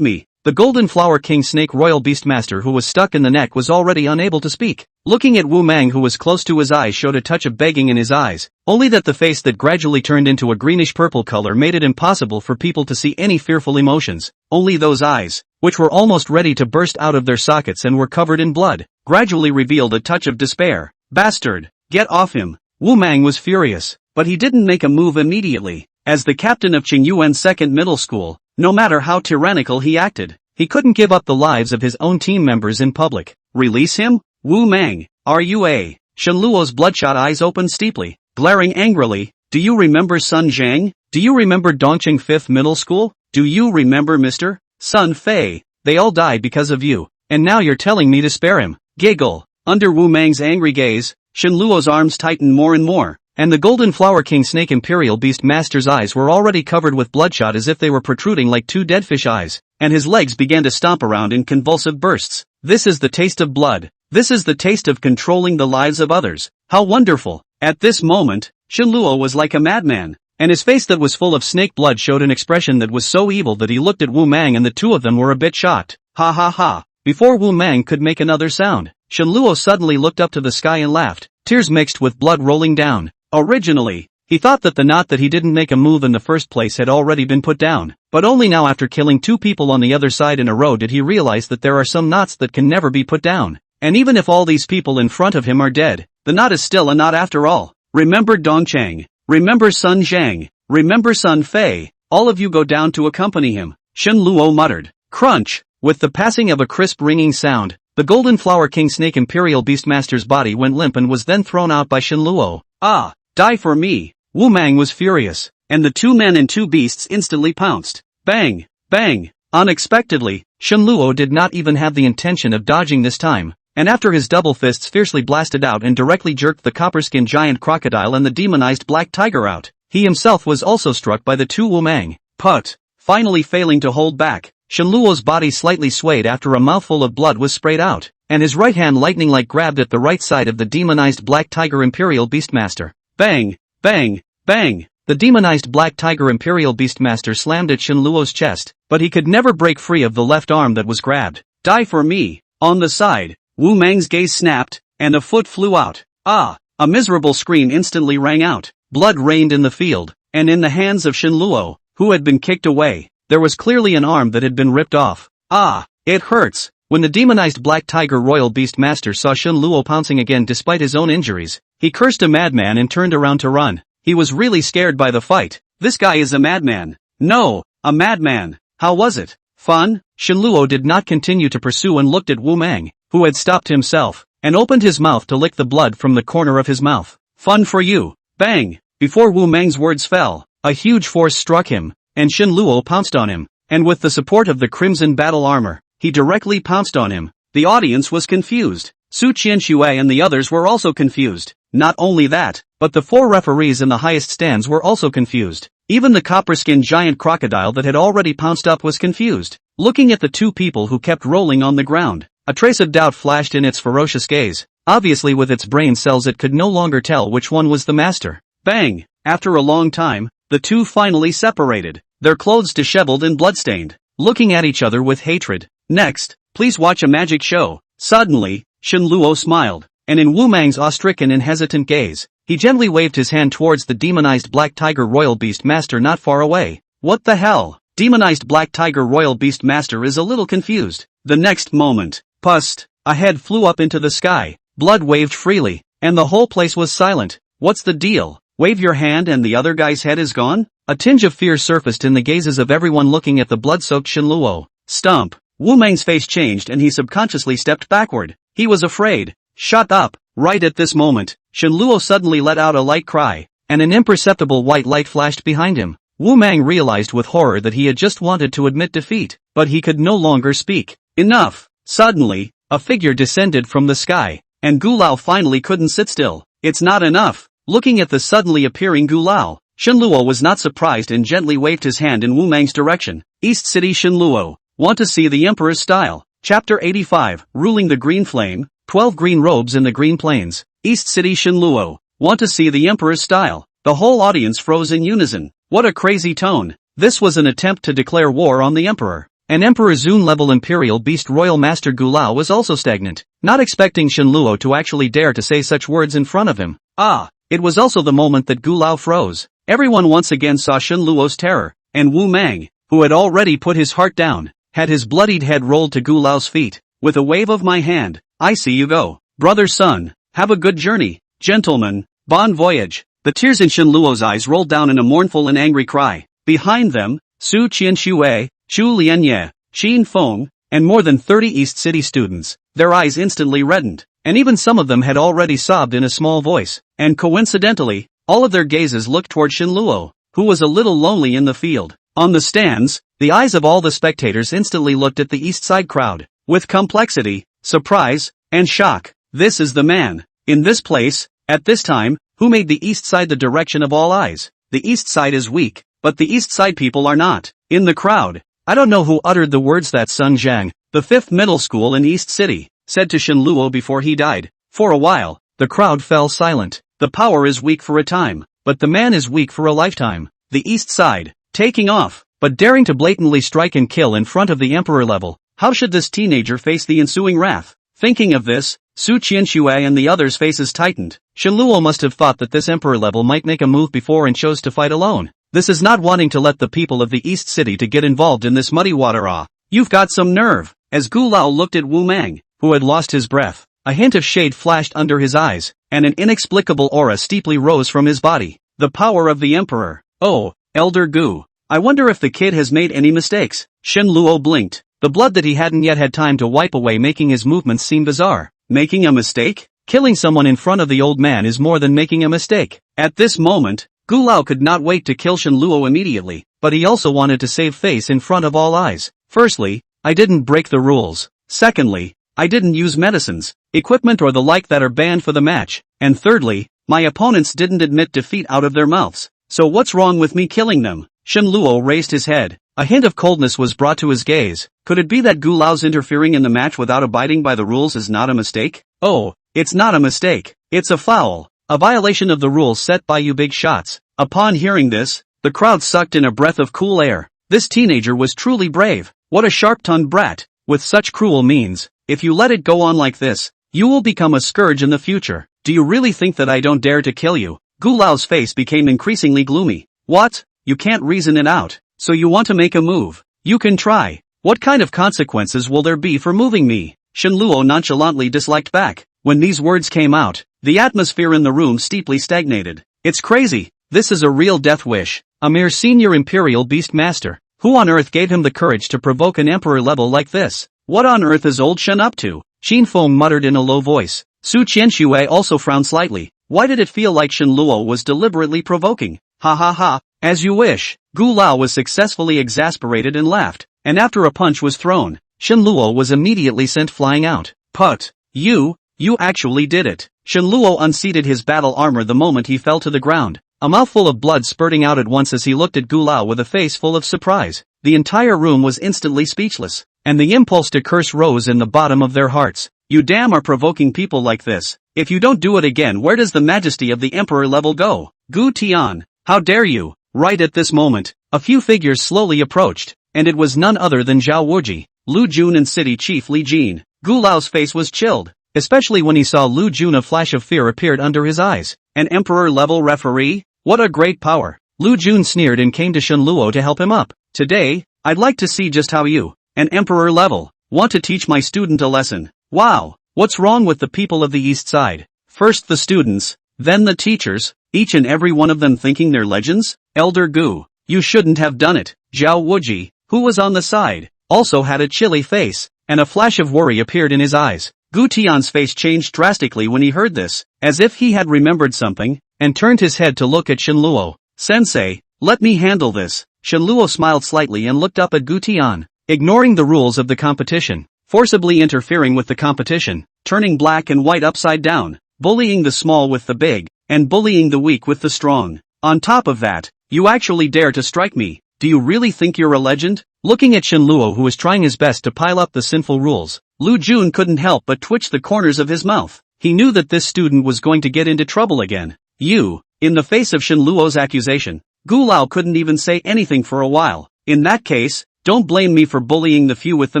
me. The Golden Flower King Snake Royal Beastmaster who was stuck in the neck was already unable to speak. Looking at Wu Mang who was close to his eyes showed a touch of begging in his eyes, only that the face that gradually turned into a greenish-purple color made it impossible for people to see any fearful emotions. Only those eyes, which were almost ready to burst out of their sockets and were covered in blood, gradually revealed a touch of despair. Bastard! Get off him! Wu Mang was furious, but he didn't make a move immediately. As the captain of Qing Yuan's 2nd middle school, no matter how tyrannical he acted, he couldn't give up the lives of his own team members in public. Release him? Wu Mang, are you a? Shen Luo's bloodshot eyes opened steeply, glaring angrily. Do you remember Sun Zhang? Do you remember Dongqing 5th middle school? Do you remember Mr. Sun Fei? They all died because of you, and now you're telling me to spare him. Giggle. Under Wu Mang's angry gaze, Shen Luo's arms tightened more and more, and the Golden Flower King Snake Imperial Beast Master's eyes were already covered with bloodshot as if they were protruding like 2 dead fish eyes, and his legs began to stomp around in convulsive bursts. This is the taste of blood. This is the taste of controlling the lives of others. How wonderful! At this moment, Shen Luo was like a madman, and his face that was full of snake blood showed an expression that was so evil that he looked at Wu Mang and the 2 of them were a bit shocked. Ha ha ha! Before Wu Mang could make another sound, Shen Luo suddenly looked up to the sky and laughed, tears mixed with blood rolling down. Originally, he thought that the knot that he didn't make a move in the first place had already been put down, but only now after killing 2 people on the other side in a row did he realize that there are some knots that can never be put down. And even if all these people in front of him are dead, the knot is still a knot after all. Remember Dongchang. Remember Sun Zhang. Remember Sun Fei. All of you go down to accompany him. Shen Luo muttered. Crunch! With the passing of a crisp ringing sound, the Golden Flower King Snake Imperial Beastmaster's body went limp and was then thrown out by Shen Luo. Ah! Die for me! Wu Mang was furious, and the 2 men and 2 beasts instantly pounced. Bang! Bang! Unexpectedly, Shen Luo did not even have the intention of dodging this time, and after his double fists fiercely blasted out and directly jerked the copper-skinned giant crocodile and the demonized black tiger out, he himself was also struck by the 2 Wu Mang. Put! finally failing to hold back. Shenluo's body slightly swayed after a mouthful of blood was sprayed out, and his right hand lightning-like grabbed at the right side of the demonized Black Tiger Imperial Beastmaster. Bang! Bang! Bang! The demonized Black Tiger Imperial Beastmaster slammed at Shenluo's chest, but he could never break free of the left arm that was grabbed. Die for me! On the side, Wu Mang's gaze snapped, and a foot flew out. Ah! A miserable scream instantly rang out. Blood rained in the field, and in the hands of Shenluo, who had been kicked away, there was clearly an arm that had been ripped off. Ah! It hurts! When the demonized Black Tiger Royal Beastmaster saw Shenluo pouncing again despite his own injuries, he cursed a madman and turned around to run. He was really scared by the fight. This guy is a madman. No, a madman. How was it? Fun? Shenluo did not continue to pursue and looked at Wu Mang, who had stopped himself, and opened his mouth to lick the blood from the corner of his mouth. Fun for you. Bang! Before Wu Mang's words fell, a huge force struck him, and Shenluo pounced on him, and with the support of the crimson battle armor, he directly pounced on him. The audience was confused. Su Qianxue and the others were also confused. Not only that, but the 4 referees in the highest stands were also confused. Even the copper-skinned giant crocodile that had already pounced up was confused. Looking at the 2 people who kept rolling on the ground, a trace of doubt flashed in its ferocious gaze. Obviously with its brain cells it could no longer tell which one was the master. Bang! After a long time, the 2 finally separated, their clothes disheveled and bloodstained, looking at each other with hatred. Next, please watch a magic show. Suddenly, Shenluo smiled, and in Wu Mang's awe-stricken and hesitant gaze, he gently waved his hand towards the demonized Black Tiger Royal Beastmaster not far away. What the hell? Demonized Black Tiger Royal Beastmaster is a little confused. The next moment, pust, a head flew up into the sky, blood waved freely, and the whole place was silent. What's the deal? Wave your hand and the other guy's head is gone? A tinge of fear surfaced in the gazes of everyone looking at the blood-soaked Shenluo. Stump. Wu Mang's face changed and he subconsciously stepped backward. He was afraid. Shut up. Right at this moment, Shenluo suddenly let out a light cry, and an imperceptible white light flashed behind him. Wu Mang realized with horror that he had just wanted to admit defeat, but he could no longer speak. Enough! Suddenly, a figure descended from the sky, and Gulao finally couldn't sit still. It's not enough. Looking at the suddenly appearing Gulao, Shenluo was not surprised and gently waved his hand in Wu Mang's direction. East City Shenluo. Want to see the Emperor's style? Chapter 85, Ruling the Green Flame, 12 Green Robes in the Green Plains. East City Shenluo. Want to see the Emperor's style? The whole audience froze in unison. What a crazy tone. This was an attempt to declare war on the Emperor. And Emperor Zun-level Imperial Beast Royal Master Gulao was also stagnant, not expecting Shenluo to actually dare to say such words in front of him. Ah, it was also the moment that Gulao froze. Everyone once again saw Shenluo's terror, and Wu Mang, who had already put his heart down, had his bloodied head rolled to Gulao's feet. With a wave of my hand, I see you go. Brother son, have a good journey. Gentlemen, bon voyage. The tears in Shenluo's eyes rolled down in a mournful and angry cry. Behind them, Su Qianxue, Chu Lianye, Xin Feng, and more than 30 East City students. Their eyes instantly reddened, and even some of them had already sobbed in a small voice. And coincidentally, all of their gazes looked toward Shenluo, who was a little lonely in the field. On the stands, the eyes of all the spectators instantly looked at the East Side crowd, with complexity, surprise, and shock. This is the man. In this place, at this time, who made the East Side the direction of all eyes. The East Side is weak, but the East Side people are not. In the crowd, I don't know who uttered the words that Sung Jiang, the 5th middle school in East City, said to Shenluo before he died. For a while, the crowd fell silent. The power is weak for a time, but the man is weak for a lifetime. The East Side, taking off, but daring to blatantly strike and kill in front of the Emperor level. How should this teenager face the ensuing wrath? Thinking of this, Su Qianxue and the others' faces tightened. Shenluo must have thought that this Emperor level might make a move before and chose to fight alone. This is not wanting to let the people of the East City to get involved in this muddy water. Ah, you've got some nerve. As Gulao looked at Wu Mang, who had lost his breath, a hint of shade flashed under his eyes, and an inexplicable aura steeply rose from his body. The power of the Emperor. Oh, Elder Gu. I wonder if the kid has made any mistakes. Shenluo blinked, the blood that he hadn't yet had time to wipe away making his movements seem bizarre. Making a mistake? Killing someone in front of the old man is more than making a mistake. At this moment, Gulao could not wait to kill Shenluo immediately, but he also wanted to save face in front of all eyes. Firstly, I didn't break the rules. Secondly, I didn't use medicines, equipment or the like that are banned for the match. And thirdly, my opponents didn't admit defeat out of their mouths. So what's wrong with me killing them? Shenluo raised his head, A hint of coldness was brought to his gaze. Could it be that Gu Lao's interfering in the match without abiding by the rules is not a mistake? Oh, it's not a mistake. It's a foul. A violation of the rules set by you big shots. Upon hearing this, the crowd sucked in a breath of cool air. This teenager was truly brave. What a sharp-tongued brat. With such cruel means, if you let it go on like this, you will become a scourge in the future. Do you really think that I don't dare to kill you? Gu Lao's face became increasingly gloomy. What? You can't reason it out. So you want to make a move? You can try. What kind of consequences will there be for moving me? Shen Luo nonchalantly disliked back. When these words came out, the atmosphere in the room steeply stagnated. It's crazy. This is a real death wish. A mere senior imperial beast master. Who on earth gave him the courage to provoke an emperor level like this? What on earth is old Shen up to? Qin Feng muttered in a low voice. Su Qianxue also frowned slightly. Why did it feel like Shen Luo was deliberately provoking? Ha ha ha. As you wish. Gu Lao was successfully exasperated and laughed. And after a punch was thrown, Shen Luo was immediately sent flying out. Put. You actually did it. Shen Luo unseated his battle armor the moment he fell to the ground. A mouthful of blood spurting out at once as he looked at Gu Lao with a face full of surprise. The entire room was instantly speechless, and the impulse to curse rose in the bottom of their hearts. You damn are provoking people like this. If you don't do it again, where does the majesty of the emperor level go? Gu Tian, how dare you? Right at this moment, a few figures slowly approached, and it was none other than Zhao Wuji, Lu Jun and city chief Li Jin. Gu Lao's face was chilled, especially when he saw Lu Jun. A flash of fear appeared under his eyes. An emperor-level referee? What a great power! Lu Jun sneered and came to Shen Luo to help him up. Today, I'd like to see just how you, an emperor level, want to teach my student a lesson. Wow, what's wrong with the people of the East Side? First the students, then the teachers, each and every one of them thinking they're legends? Elder Gu, you shouldn't have done it. Zhao Wuji, who was on the side, also had a chilly face, and a flash of worry appeared in his eyes. Gu Tian's face changed drastically when he heard this, as if he had remembered something, and turned his head to look at Shen Luo. Sensei, let me handle this. Shen Luo smiled slightly and looked up at Gu Tian, ignoring the rules of the competition, forcibly interfering with the competition, turning black and white upside down, bullying the small with the big, and bullying the weak with the strong. On top of that, you actually dare to strike me. Do you really think you're a legend? Looking at Shen Luo, who was trying his best to pile up the sinful rules, Lu Jun couldn't help but twitch the corners of his mouth. He knew that this student was going to get into trouble again. In the face of Shen Luo's accusation, Gu Lao couldn't even say anything for a while. In that case, don't blame me for bullying the few with the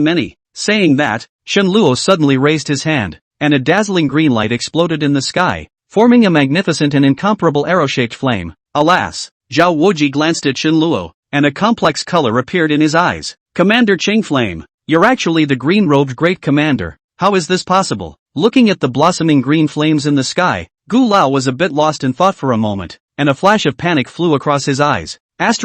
many. Saying that, Shen Luo suddenly raised his hand, and a dazzling green light exploded in the sky, forming a magnificent and incomparable arrow-shaped flame. Alas, Zhao Wuji glanced at Shen Luo, and a complex color appeared in his eyes. Commander Qing Flame, you're actually the green-robed great commander. How is this possible? Looking at the blossoming green flames in the sky, Gu Lao was a bit lost in thought for a moment, and a flash of panic flew across his eyes. This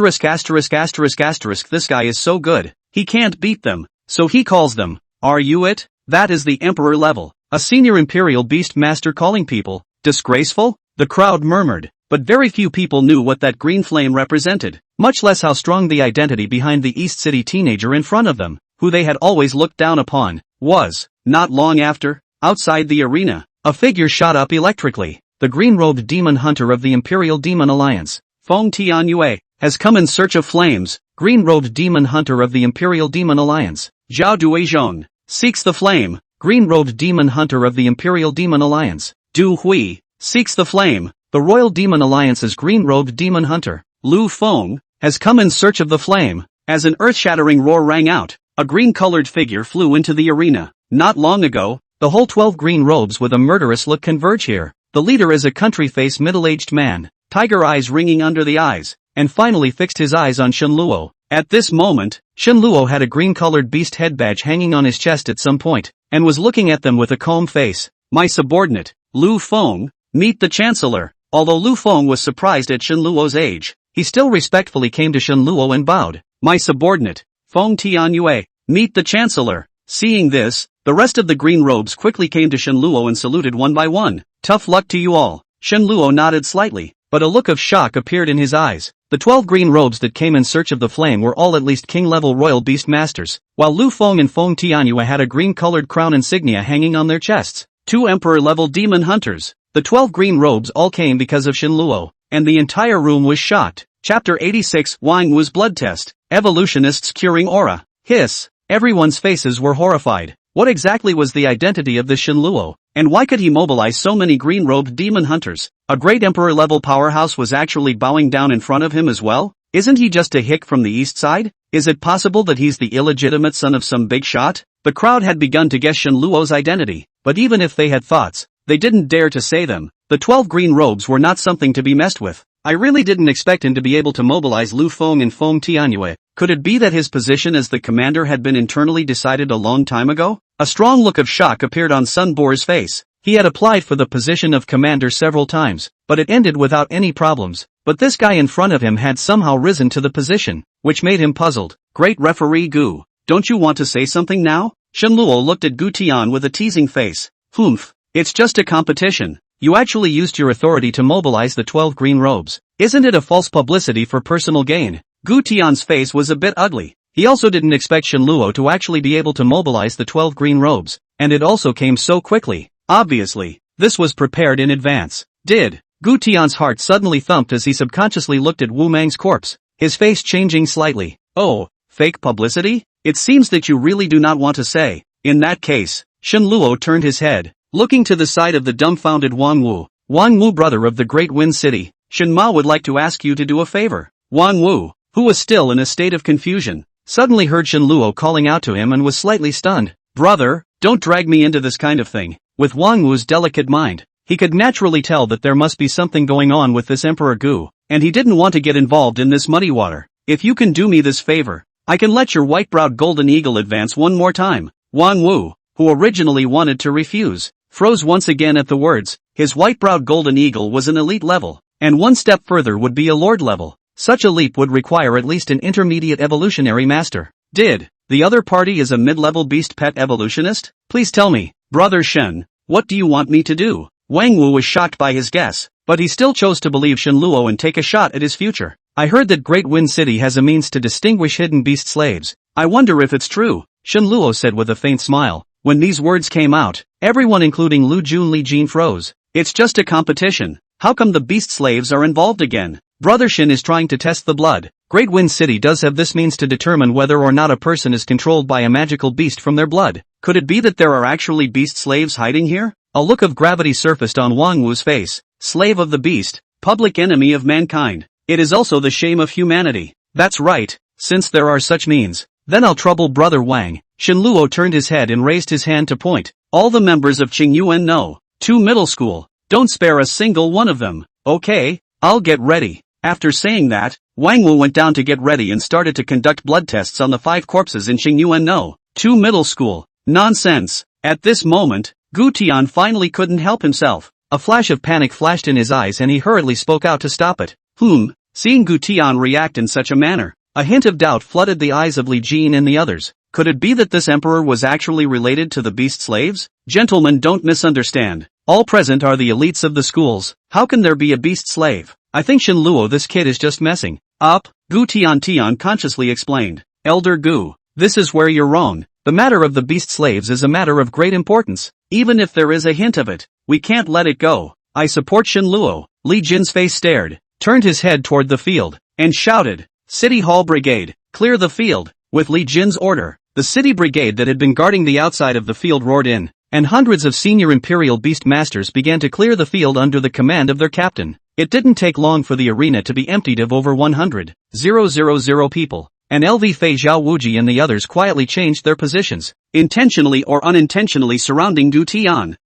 guy is so good, he can't beat them, so he calls them. Are you it? That is the emperor level. A senior imperial beast master calling people disgraceful? The crowd murmured, but very few people knew what that green flame represented, much less how strong the identity behind the East City teenager in front of them, who they had always looked down upon, was. Not long after, outside the arena, a figure shot up electrically. The green-robed demon hunter of the Imperial Demon Alliance, Feng Tianyue, has come in search of flames. Green-robed demon hunter of the Imperial Demon Alliance, Zhao Duizhong, seeks the flame. Green-robed demon hunter of the Imperial Demon Alliance, Du Hui, seeks the flame. The Royal Demon Alliance's green-robed demon hunter, Lu Feng, has come in search of the flame. As an earth-shattering roar rang out, a green-colored figure flew into the arena. Not long ago, the whole 12 green robes with a murderous look converge here. The leader is a country-faced middle-aged man, tiger eyes ringing under the eyes, and finally fixed his eyes on Shen Luo. At this moment, Shen Luo had a green-colored beast head badge hanging on his chest at some point, and was looking at them with a calm face. My subordinate, Lu Feng, meet the Chancellor. Although Lu Feng was surprised at Shen Luo's age, he still respectfully came to Shen Luo and bowed. My subordinate, Feng Tianyue, meet the Chancellor. Seeing this, the rest of the green robes quickly came to Shen Luo and saluted one by one. Tough luck to you all. Shen Luo nodded slightly, but a look of shock appeared in his eyes. The 12 green robes that came in search of the flame were all at least king-level royal beast masters, while Lu Feng and Feng Tianyue had a green-colored crown insignia hanging on their chests. 2 emperor-level demon hunters. The 12 green robes all came because of Shen Luo, and the entire room was shocked. Chapter 86 Wang Wu's Blood Test. Evolutionists Curing Aura. Hiss. Everyone's faces were horrified. What exactly was the identity of this Shenluo? And why could he mobilize so many green-robed demon hunters? A great emperor-level powerhouse was actually bowing down in front of him as well? Isn't he just a hick from the east side? Is it possible that he's the illegitimate son of some big shot? The crowd had begun to guess Shenluo's identity, but even if they had thoughts, they didn't dare to say them. The 12 green robes were not something to be messed with. I really didn't expect him to be able to mobilize Lu Feng and Feng Tianyue. Could it be that his position as the commander had been internally decided a long time ago? A strong look of shock appeared on Sun Bo's face. He had applied for the position of commander several times, but it ended without any problems. But this guy in front of him had somehow risen to the position, which made him puzzled. Great referee Gu, don't you want to say something now? Shenluo looked at Gu Tian with a teasing face. Humph, it's just a competition. You actually used your authority to mobilize the 12 green robes. Isn't it a false publicity for personal gain? Gu Tian's face was a bit ugly. He also didn't expect Shenluo to actually be able to mobilize the 12 green robes, and it also came so quickly. Obviously, this was prepared in advance. Gu Tian's heart suddenly thumped as he subconsciously looked at Wu Mang's corpse, his face changing slightly. Oh, fake publicity? It seems that you really do not want to say. In that case, Shenluo turned his head, looking to the side of the dumbfounded Wang Wu. Wang Wu, brother of the Great Wind City, Shen Ma would like to ask you to do a favor. Wang Wu, who was still in a state of confusion, suddenly heard Shenluo calling out to him and was slightly stunned. Brother, don't drag me into this kind of thing. With Wang Wu's delicate mind, he could naturally tell that there must be something going on with this Emperor Gu, and he didn't want to get involved in this muddy water. If you can do me this favor, I can let your white-browed golden eagle advance one more time. Wang Wu, who originally wanted to refuse, froze once again at the words. His white-browed golden eagle was an elite level, and one step further would be a lord level. Such a leap would require at least an intermediate evolutionary master. The other party is a mid-level beast pet evolutionist? Please tell me, Brother Shen, what do you want me to do? Wang Wu was shocked by his guess, but he still chose to believe Shenluo and take a shot at his future. I heard that Great Wind City has a means to distinguish hidden beast slaves. I wonder if it's true, Shenluo said with a faint smile. When these words came out, everyone including Lu Jun froze. It's just a competition. How come the beast slaves are involved again? Brother Shen is trying to test the blood. Great Wind City does have this means to determine whether or not a person is controlled by a magical beast from their blood. Could it be that there are actually beast slaves hiding here? A look of gravity surfaced on Wang Wu's face. Slave of the beast, public enemy of mankind. It is also the shame of humanity. That's right, since there are such means, then I'll trouble Brother Wang. Shenluo turned his head and raised his hand to point. All the members of Qingyuan know. 2 middle school. Don't spare a single one of them. Okay, I'll get ready. After saying that, Wang Wu went down to get ready and started to conduct blood tests on the 5 corpses in Qingyuan no. 2 middle school. Nonsense. At this moment, Gu Tian finally couldn't help himself. A flash of panic flashed in his eyes and he hurriedly spoke out to stop it. Seeing Gu Tian react in such a manner, a hint of doubt flooded the eyes of Li Jin and the others. Could it be that this emperor was actually related to the beast slaves? Gentlemen, don't misunderstand. All present are the elites of the schools. How can there be a beast slave? I think Shenluo, this kid is just messing up, Gu Tian consciously explained. Elder Gu, this is where you're wrong. The matter of the beast slaves is a matter of great importance. Even if there is a hint of it, we can't let it go. I support Shenluo. Li Jin's face stared, turned his head toward the field, and shouted, City Hall Brigade, clear the field. With Li Jin's order, the city brigade that had been guarding the outside of the field roared in, and hundreds of senior Imperial Beast Masters began to clear the field under the command of their captain. It didn't take long for the arena to be emptied of over 100,000 people, and LV Fei Zhao Wuji and the others quietly changed their positions, intentionally or unintentionally surrounding Gu Tian.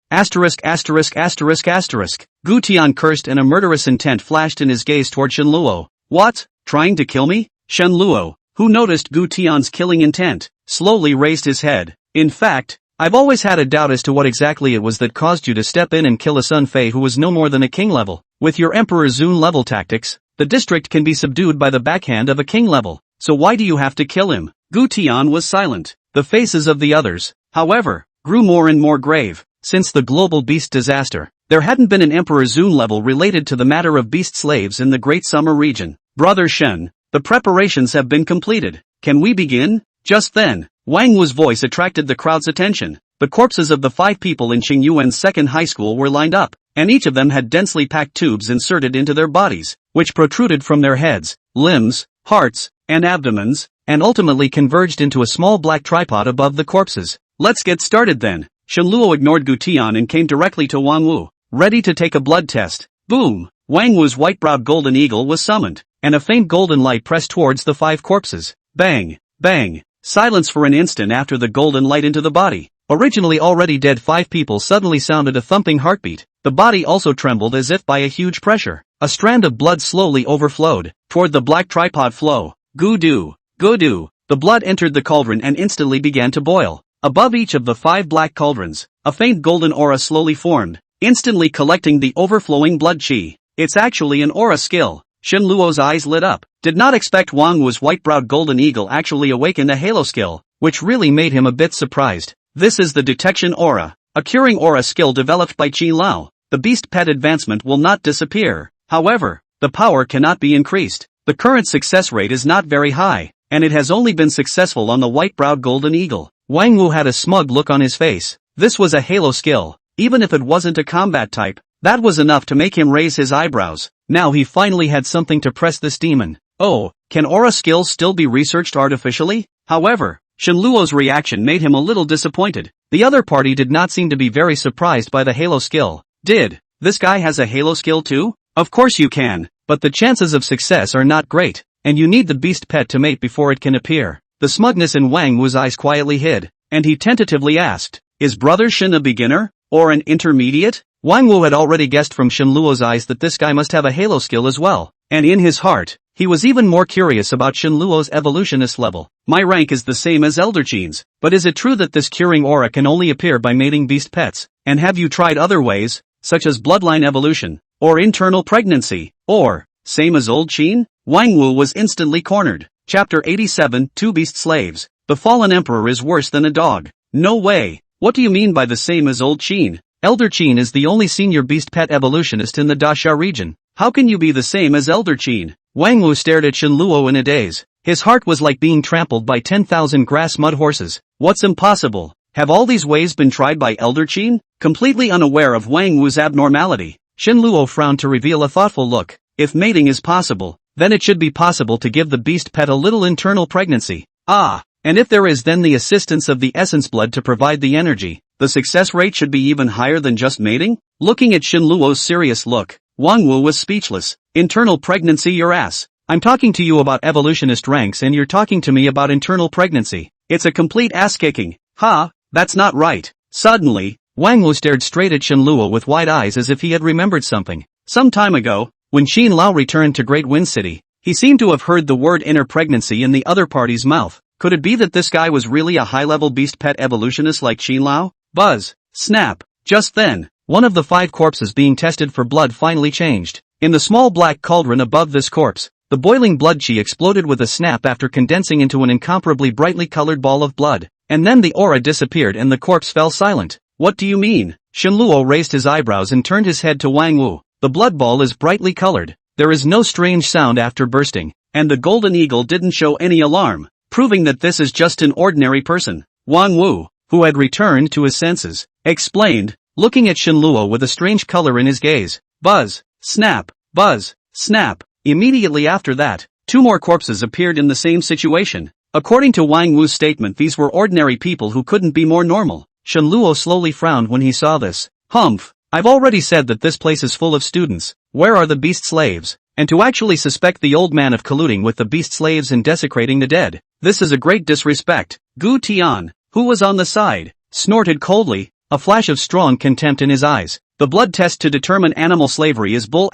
Gu Tian cursed and a murderous intent flashed in his gaze toward Shenluo. What? Trying to kill me? Shenluo, who noticed Gu Tian's killing intent, slowly raised his head. In fact, I've always had a doubt as to what exactly it was that caused you to step in and kill a Sun Fei who was no more than a king level. With your Emperor Zun level tactics, the district can be subdued by the backhand of a king level, so why do you have to kill him? Gu Tian was silent. The faces of the others, however, grew more and more grave. Since the global beast disaster, there hadn't been an Emperor Zun level related to the matter of beast slaves in the Great Summer region. Brother Shen, the preparations have been completed. Can we begin? Just then, Wang Wu's voice attracted the crowd's attention. The corpses of the 5 people in Qingyuan's second high school were lined up, and each of them had densely packed tubes inserted into their bodies, which protruded from their heads, limbs, hearts, and abdomens, and ultimately converged into a small black tripod above the corpses. Let's get started then. Shenluo ignored Gu Tian and came directly to Wang Wu, ready to take a blood test. Boom! Wang Wu's white-browed golden eagle was summoned, and a faint golden light pressed towards the 5 corpses. Bang! Bang! Silence for an instant after the golden light into the body. Originally already dead 5 people suddenly sounded a thumping heartbeat. The body also trembled as if by a huge pressure. A strand of blood slowly overflowed toward the black tripod flow. Goo-doo! Goo-doo! The blood entered the cauldron and instantly began to boil. Above each of the 5 black cauldrons, a faint golden aura slowly formed, instantly collecting the overflowing blood chi. It's actually an aura skill. Shenluo's eyes lit up. Did not expect Wang Wu's white-browed golden eagle actually awakened a halo skill, which really made him a bit surprised. This is the detection aura, a curing aura skill developed by Qin Lao. The beast pet advancement will not disappear. However, the power cannot be increased. The current success rate is not very high, and it has only been successful on the white-browed golden eagle. Wang Wu had a smug look on his face. This was a halo skill. Even if it wasn't a combat type, that was enough to make him raise his eyebrows. Now he finally had something to press this demon. Oh, can aura skills still be researched artificially? However, Shenluo's reaction made him a little disappointed. The other party did not seem to be very surprised by the halo skill. Did this guy has a halo skill too? Of course you can, but the chances of success are not great, and you need the beast pet to mate before it can appear. The smugness in Wang Wu's eyes quietly hid, and he tentatively asked, is Brother Shen a beginner, or an intermediate? Wang Wu had already guessed from Shenluo's eyes that this guy must have a halo skill as well, and in his heart, he was even more curious about Shenluo's evolutionist level. My rank is the same as Elder Qin's, but is it true that this curing aura can only appear by mating beast pets? And have you tried other ways, such as bloodline evolution, or internal pregnancy, or, same as old Qin? Wang Wu was instantly cornered. Chapter 87, 2 Beast Slaves. The fallen emperor is worse than a dog. No way. What do you mean by the same as old Qin? Elder Qin is the only senior beast pet evolutionist in the Dasha region. How can you be the same as Elder Qin? Wang Wu stared at Shenluo in a daze. His heart was like being trampled by 10,000 grass mud horses. What's impossible? Have all these ways been tried by Elder Qin? Completely unaware of Wang Wu's abnormality, Shenluo frowned to reveal a thoughtful look. If mating is possible, then it should be possible to give the beast pet a little internal pregnancy. Ah, and if there is then the assistance of the essence blood to provide the energy, the success rate should be even higher than just mating? Looking at Shenluo's serious look, Wang Wu was speechless. Internal pregnancy your ass. I'm talking to you about evolutionist ranks and you're talking to me about internal pregnancy. It's a complete ass-kicking. Ha, that's not right. Suddenly, Wang Wu stared straight at Shenluo with wide eyes as if he had remembered something. Some time ago, when Qin Lao returned to Great Wind City, he seemed to have heard the word inner pregnancy in the other party's mouth. Could it be that this guy was really a high-level beast pet evolutionist like Qin Lao? Buzz! Snap! Just then, one of the 5 corpses being tested for blood finally changed. In the small black cauldron above this corpse, the boiling blood chi exploded with a snap after condensing into an incomparably brightly colored ball of blood. And then the aura disappeared and the corpse fell silent. What do you mean? Shenluo raised his eyebrows and turned his head to Wang Wu. The blood ball is brightly colored. There is no strange sound after bursting, and the golden eagle didn't show any alarm, proving that this is just an ordinary person. Wang Wu, who had returned to his senses, explained, looking at Shenluo with a strange color in his gaze. Buzz! Snap! Buzz! Snap! Immediately after that, 2 more corpses appeared in the same situation. According to Wang Wu's statement, these were ordinary people who couldn't be more normal. Shenluo slowly frowned when he saw this. Humph! I've already said that this place is full of students. Where are the beast slaves? And to actually suspect the old man of colluding with the beast slaves and desecrating the dead. This is a great disrespect. Gu Tian, who was on the side, snorted coldly, a flash of strong contempt in his eyes. The blood test to determine animal slavery is bull *********.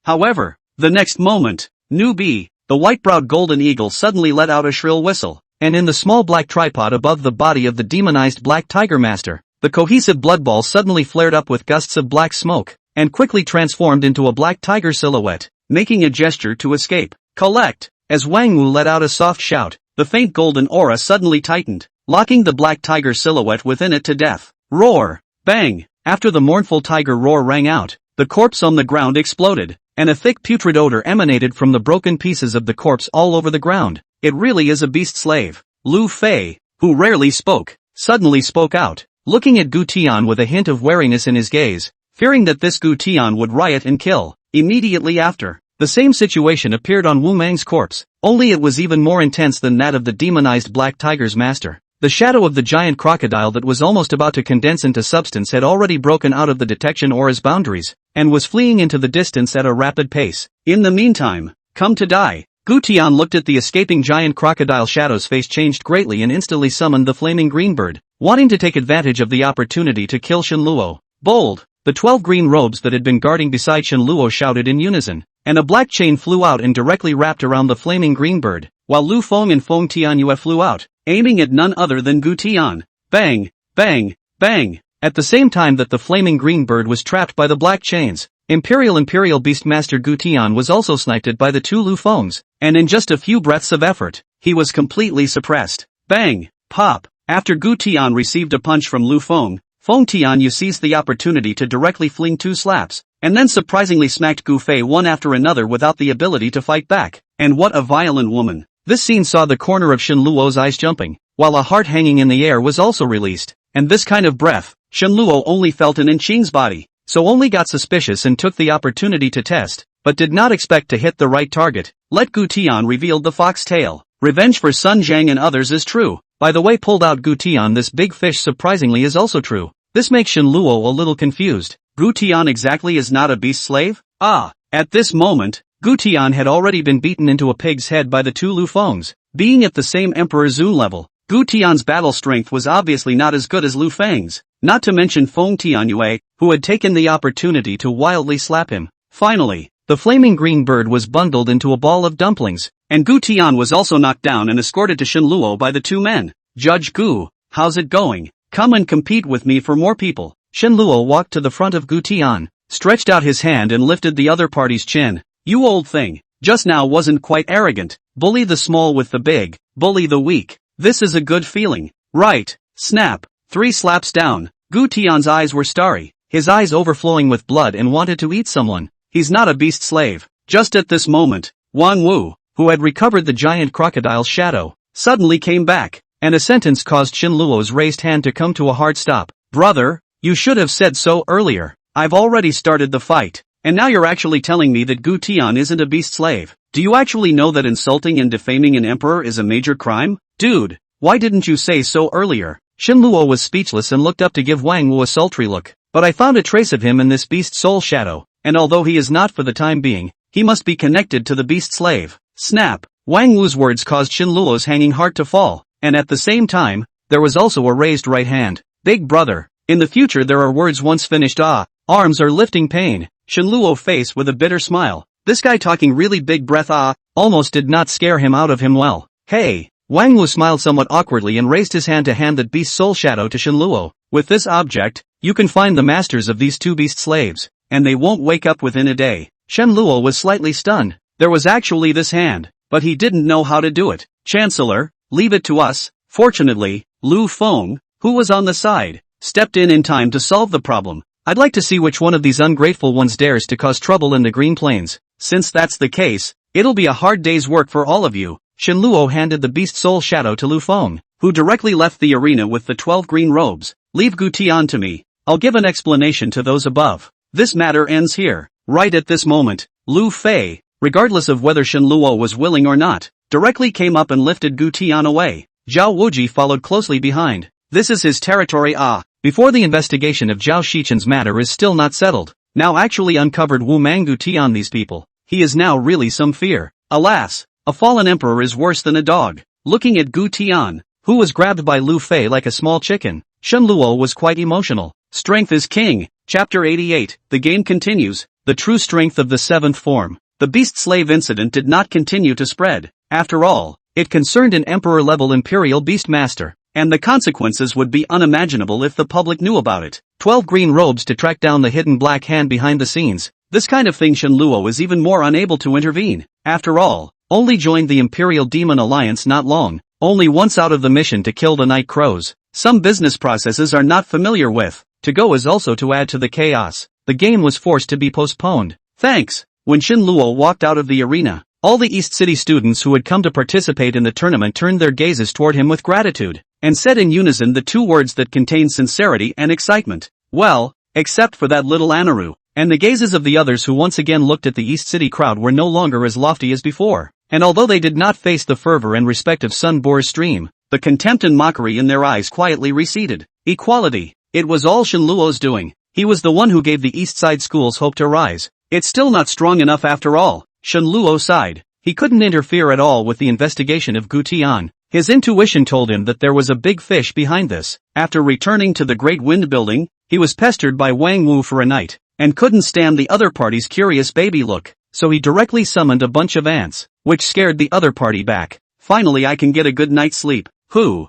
However, the next moment, newbie, the white-browed golden eagle suddenly let out a shrill whistle, and in the small black tripod above the body of the demonized black tiger master, the cohesive blood ball suddenly flared up with gusts of black smoke, and quickly transformed into a black tiger silhouette, making a gesture to escape. Collect! As Wang Wu let out a soft shout, the faint golden aura suddenly tightened, locking the black tiger silhouette within it to death. Roar! Bang! After the mournful tiger roar rang out, the corpse on the ground exploded, and a thick putrid odor emanated from the broken pieces of the corpse all over the ground. It really is a beast slave. Lu Fei, who rarely spoke, suddenly spoke out. looking at Gu Tian with a hint of wariness in his gaze, fearing that this Gu Tian would riot and kill. Immediately after, the same situation appeared on Wu Mang's corpse, only it was even more intense than that of the demonized Black Tiger's master. The shadow of the giant crocodile that was almost about to condense into substance had already broken out of the detection aura's boundaries, and was fleeing into the distance at a rapid pace. In the meantime, come to die. Gu Tian looked at the escaping giant crocodile shadow's face changed greatly and instantly summoned the flaming green bird, wanting to take advantage of the opportunity to kill Shenluo. Bold! The 12 green robes that had been guarding beside Shenluo shouted in unison, and a black chain flew out and directly wrapped around the flaming green bird, while Lu Feng and Feng Tianyue flew out, aiming at none other than Gu Tian. Bang! Bang! Bang! At the same time that the flaming green bird was trapped by the black chains, Imperial Beastmaster Gu Tian was also sniped by the two Lu Fengs, and in just a few breaths of effort, he was completely suppressed. Bang! Pop! After Gu Tian received a punch from Lu Feng, Feng Tianyue seized the opportunity to directly fling 2 slaps, and then surprisingly smacked Gu Fei one after another without the ability to fight back. And what a violent woman! This scene saw the corner of Shenluo's eyes jumping, while a heart hanging in the air was also released. And this kind of breath, Shenluo only felt in Qing's body, so only got suspicious and took the opportunity to test, but did not expect to hit the right target. Let Gu Tian revealed the fox tail. Revenge for Sun Jiang and others is true. By the way, pulled out Gu Tian, this big fish surprisingly is also true. This makes Shenluo a little confused. Gu Tian exactly is not a beast slave? Ah! At this moment, Gu Tian had already been beaten into a pig's head by the two Lu Fengs. Being at the same Emperor Zun level, Gu Tian's battle strength was obviously not as good as Lu Feng's, not to mention Feng Tianyue, who had taken the opportunity to wildly slap him. Finally, the flaming green bird was bundled into a ball of dumplings, and Gu Tian was also knocked down and escorted to Shenluo by the two men. Judge Gu, how's it going? Come and compete with me for more people. Shenluo walked to the front of Gu Tian, stretched out his hand and lifted the other party's chin. You old thing, just now wasn't quite arrogant. Bully the small with the big, bully the weak. This is a good feeling. Right, snap, 3 slaps down. Gu Tian's eyes were starry, his eyes overflowing with blood and wanted to eat someone. He's not a beast slave. Just at this moment, Wang Wu, who had recovered the giant crocodile's shadow, suddenly came back, and a sentence caused Shenluo's raised hand to come to a hard stop. Brother, you should have said so earlier. I've already started the fight. And now you're actually telling me that Gu Tian isn't a beast slave. Do you actually know that insulting and defaming an emperor is a major crime? Dude, why didn't you say so earlier? Shenluo was speechless and looked up to give Wang Wu a sultry look. But I found a trace of him in this beast soul shadow, and although he is not for the time being, he must be connected to the beast slave. Snap! Wang Wu's words caused Shenluo's hanging heart to fall, and at the same time, there was also a raised right hand. Big brother, in the future there are words once finished. Arms are lifting pain. Shenluo faced with a bitter smile. This guy talking really big breath almost did not scare him out of him well. Hey! Wang Wu smiled somewhat awkwardly and raised his hand to hand that beast soul shadow to Shenluo. With this object, you can find the masters of these 2 beast slaves, and they won't wake up within a day. Shenluo was slightly stunned. There was actually this hand, but he didn't know how to do it. Chancellor, leave it to us. Fortunately, Lu Feng, who was on the side, stepped in time to solve the problem. I'd like to see which one of these ungrateful ones dares to cause trouble in the Green Plains. Since that's the case, it'll be a hard day's work for all of you. Shenluo handed the beast soul shadow to Lu Feng, who directly left the arena with the 12 green robes. Leave Gu Tian to me. I'll give an explanation to those above. This matter ends here. Right at this moment, Lu Fei, regardless of whether Shenluo was willing or not, directly came up and lifted Gu Tian away. Zhao Wuji followed closely behind. This is his territory. Before the investigation of Zhao Shichen's matter is still not settled, now actually uncovered Wu Mang Gu Tian these people. He is now really some fear. Alas, a fallen emperor is worse than a dog. Looking at Gu Tian, who was grabbed by Lu Fei like a small chicken, Shenluo was quite emotional. Strength is king. Chapter 88, the game continues. The true strength of the 7th form. The beast slave incident did not continue to spread. After all, it concerned an emperor-level imperial beast master, and the consequences would be unimaginable if the public knew about it. 12 green robes to track down the hidden black hand behind the scenes. This kind of thing Shenluo is even more unable to intervene. After all, only joined the Imperial Demon Alliance not long, only once out of the mission to kill the Night Crows. Some business processes are not familiar with. To go is also to add to the chaos. The game was forced to be postponed. Thanks. When Shenluo walked out of the arena, all the East City students who had come to participate in the tournament turned their gazes toward him with gratitude. and said in unison the two words that contained sincerity and excitement. Well, except for that little Anaru. And the gazes of the others who once again looked at the East City crowd were no longer as lofty as before. And although they did not face the fervor and respect of Sun Bo's stream, the contempt and mockery in their eyes quietly receded. Equality. It was all Shenluo's doing. He was the one who gave the East Side schools hope to rise. It's still not strong enough after all. Shenluo sighed. He couldn't interfere at all with the investigation of Gu Tian. His intuition told him that there was a big fish behind this. After returning to the Great Wind Building, he was pestered by Wang Wu for a night, and couldn't stand the other party's curious baby look, so he directly summoned a bunch of ants, which scared the other party back. Finally I can get a good night's sleep. Hoo.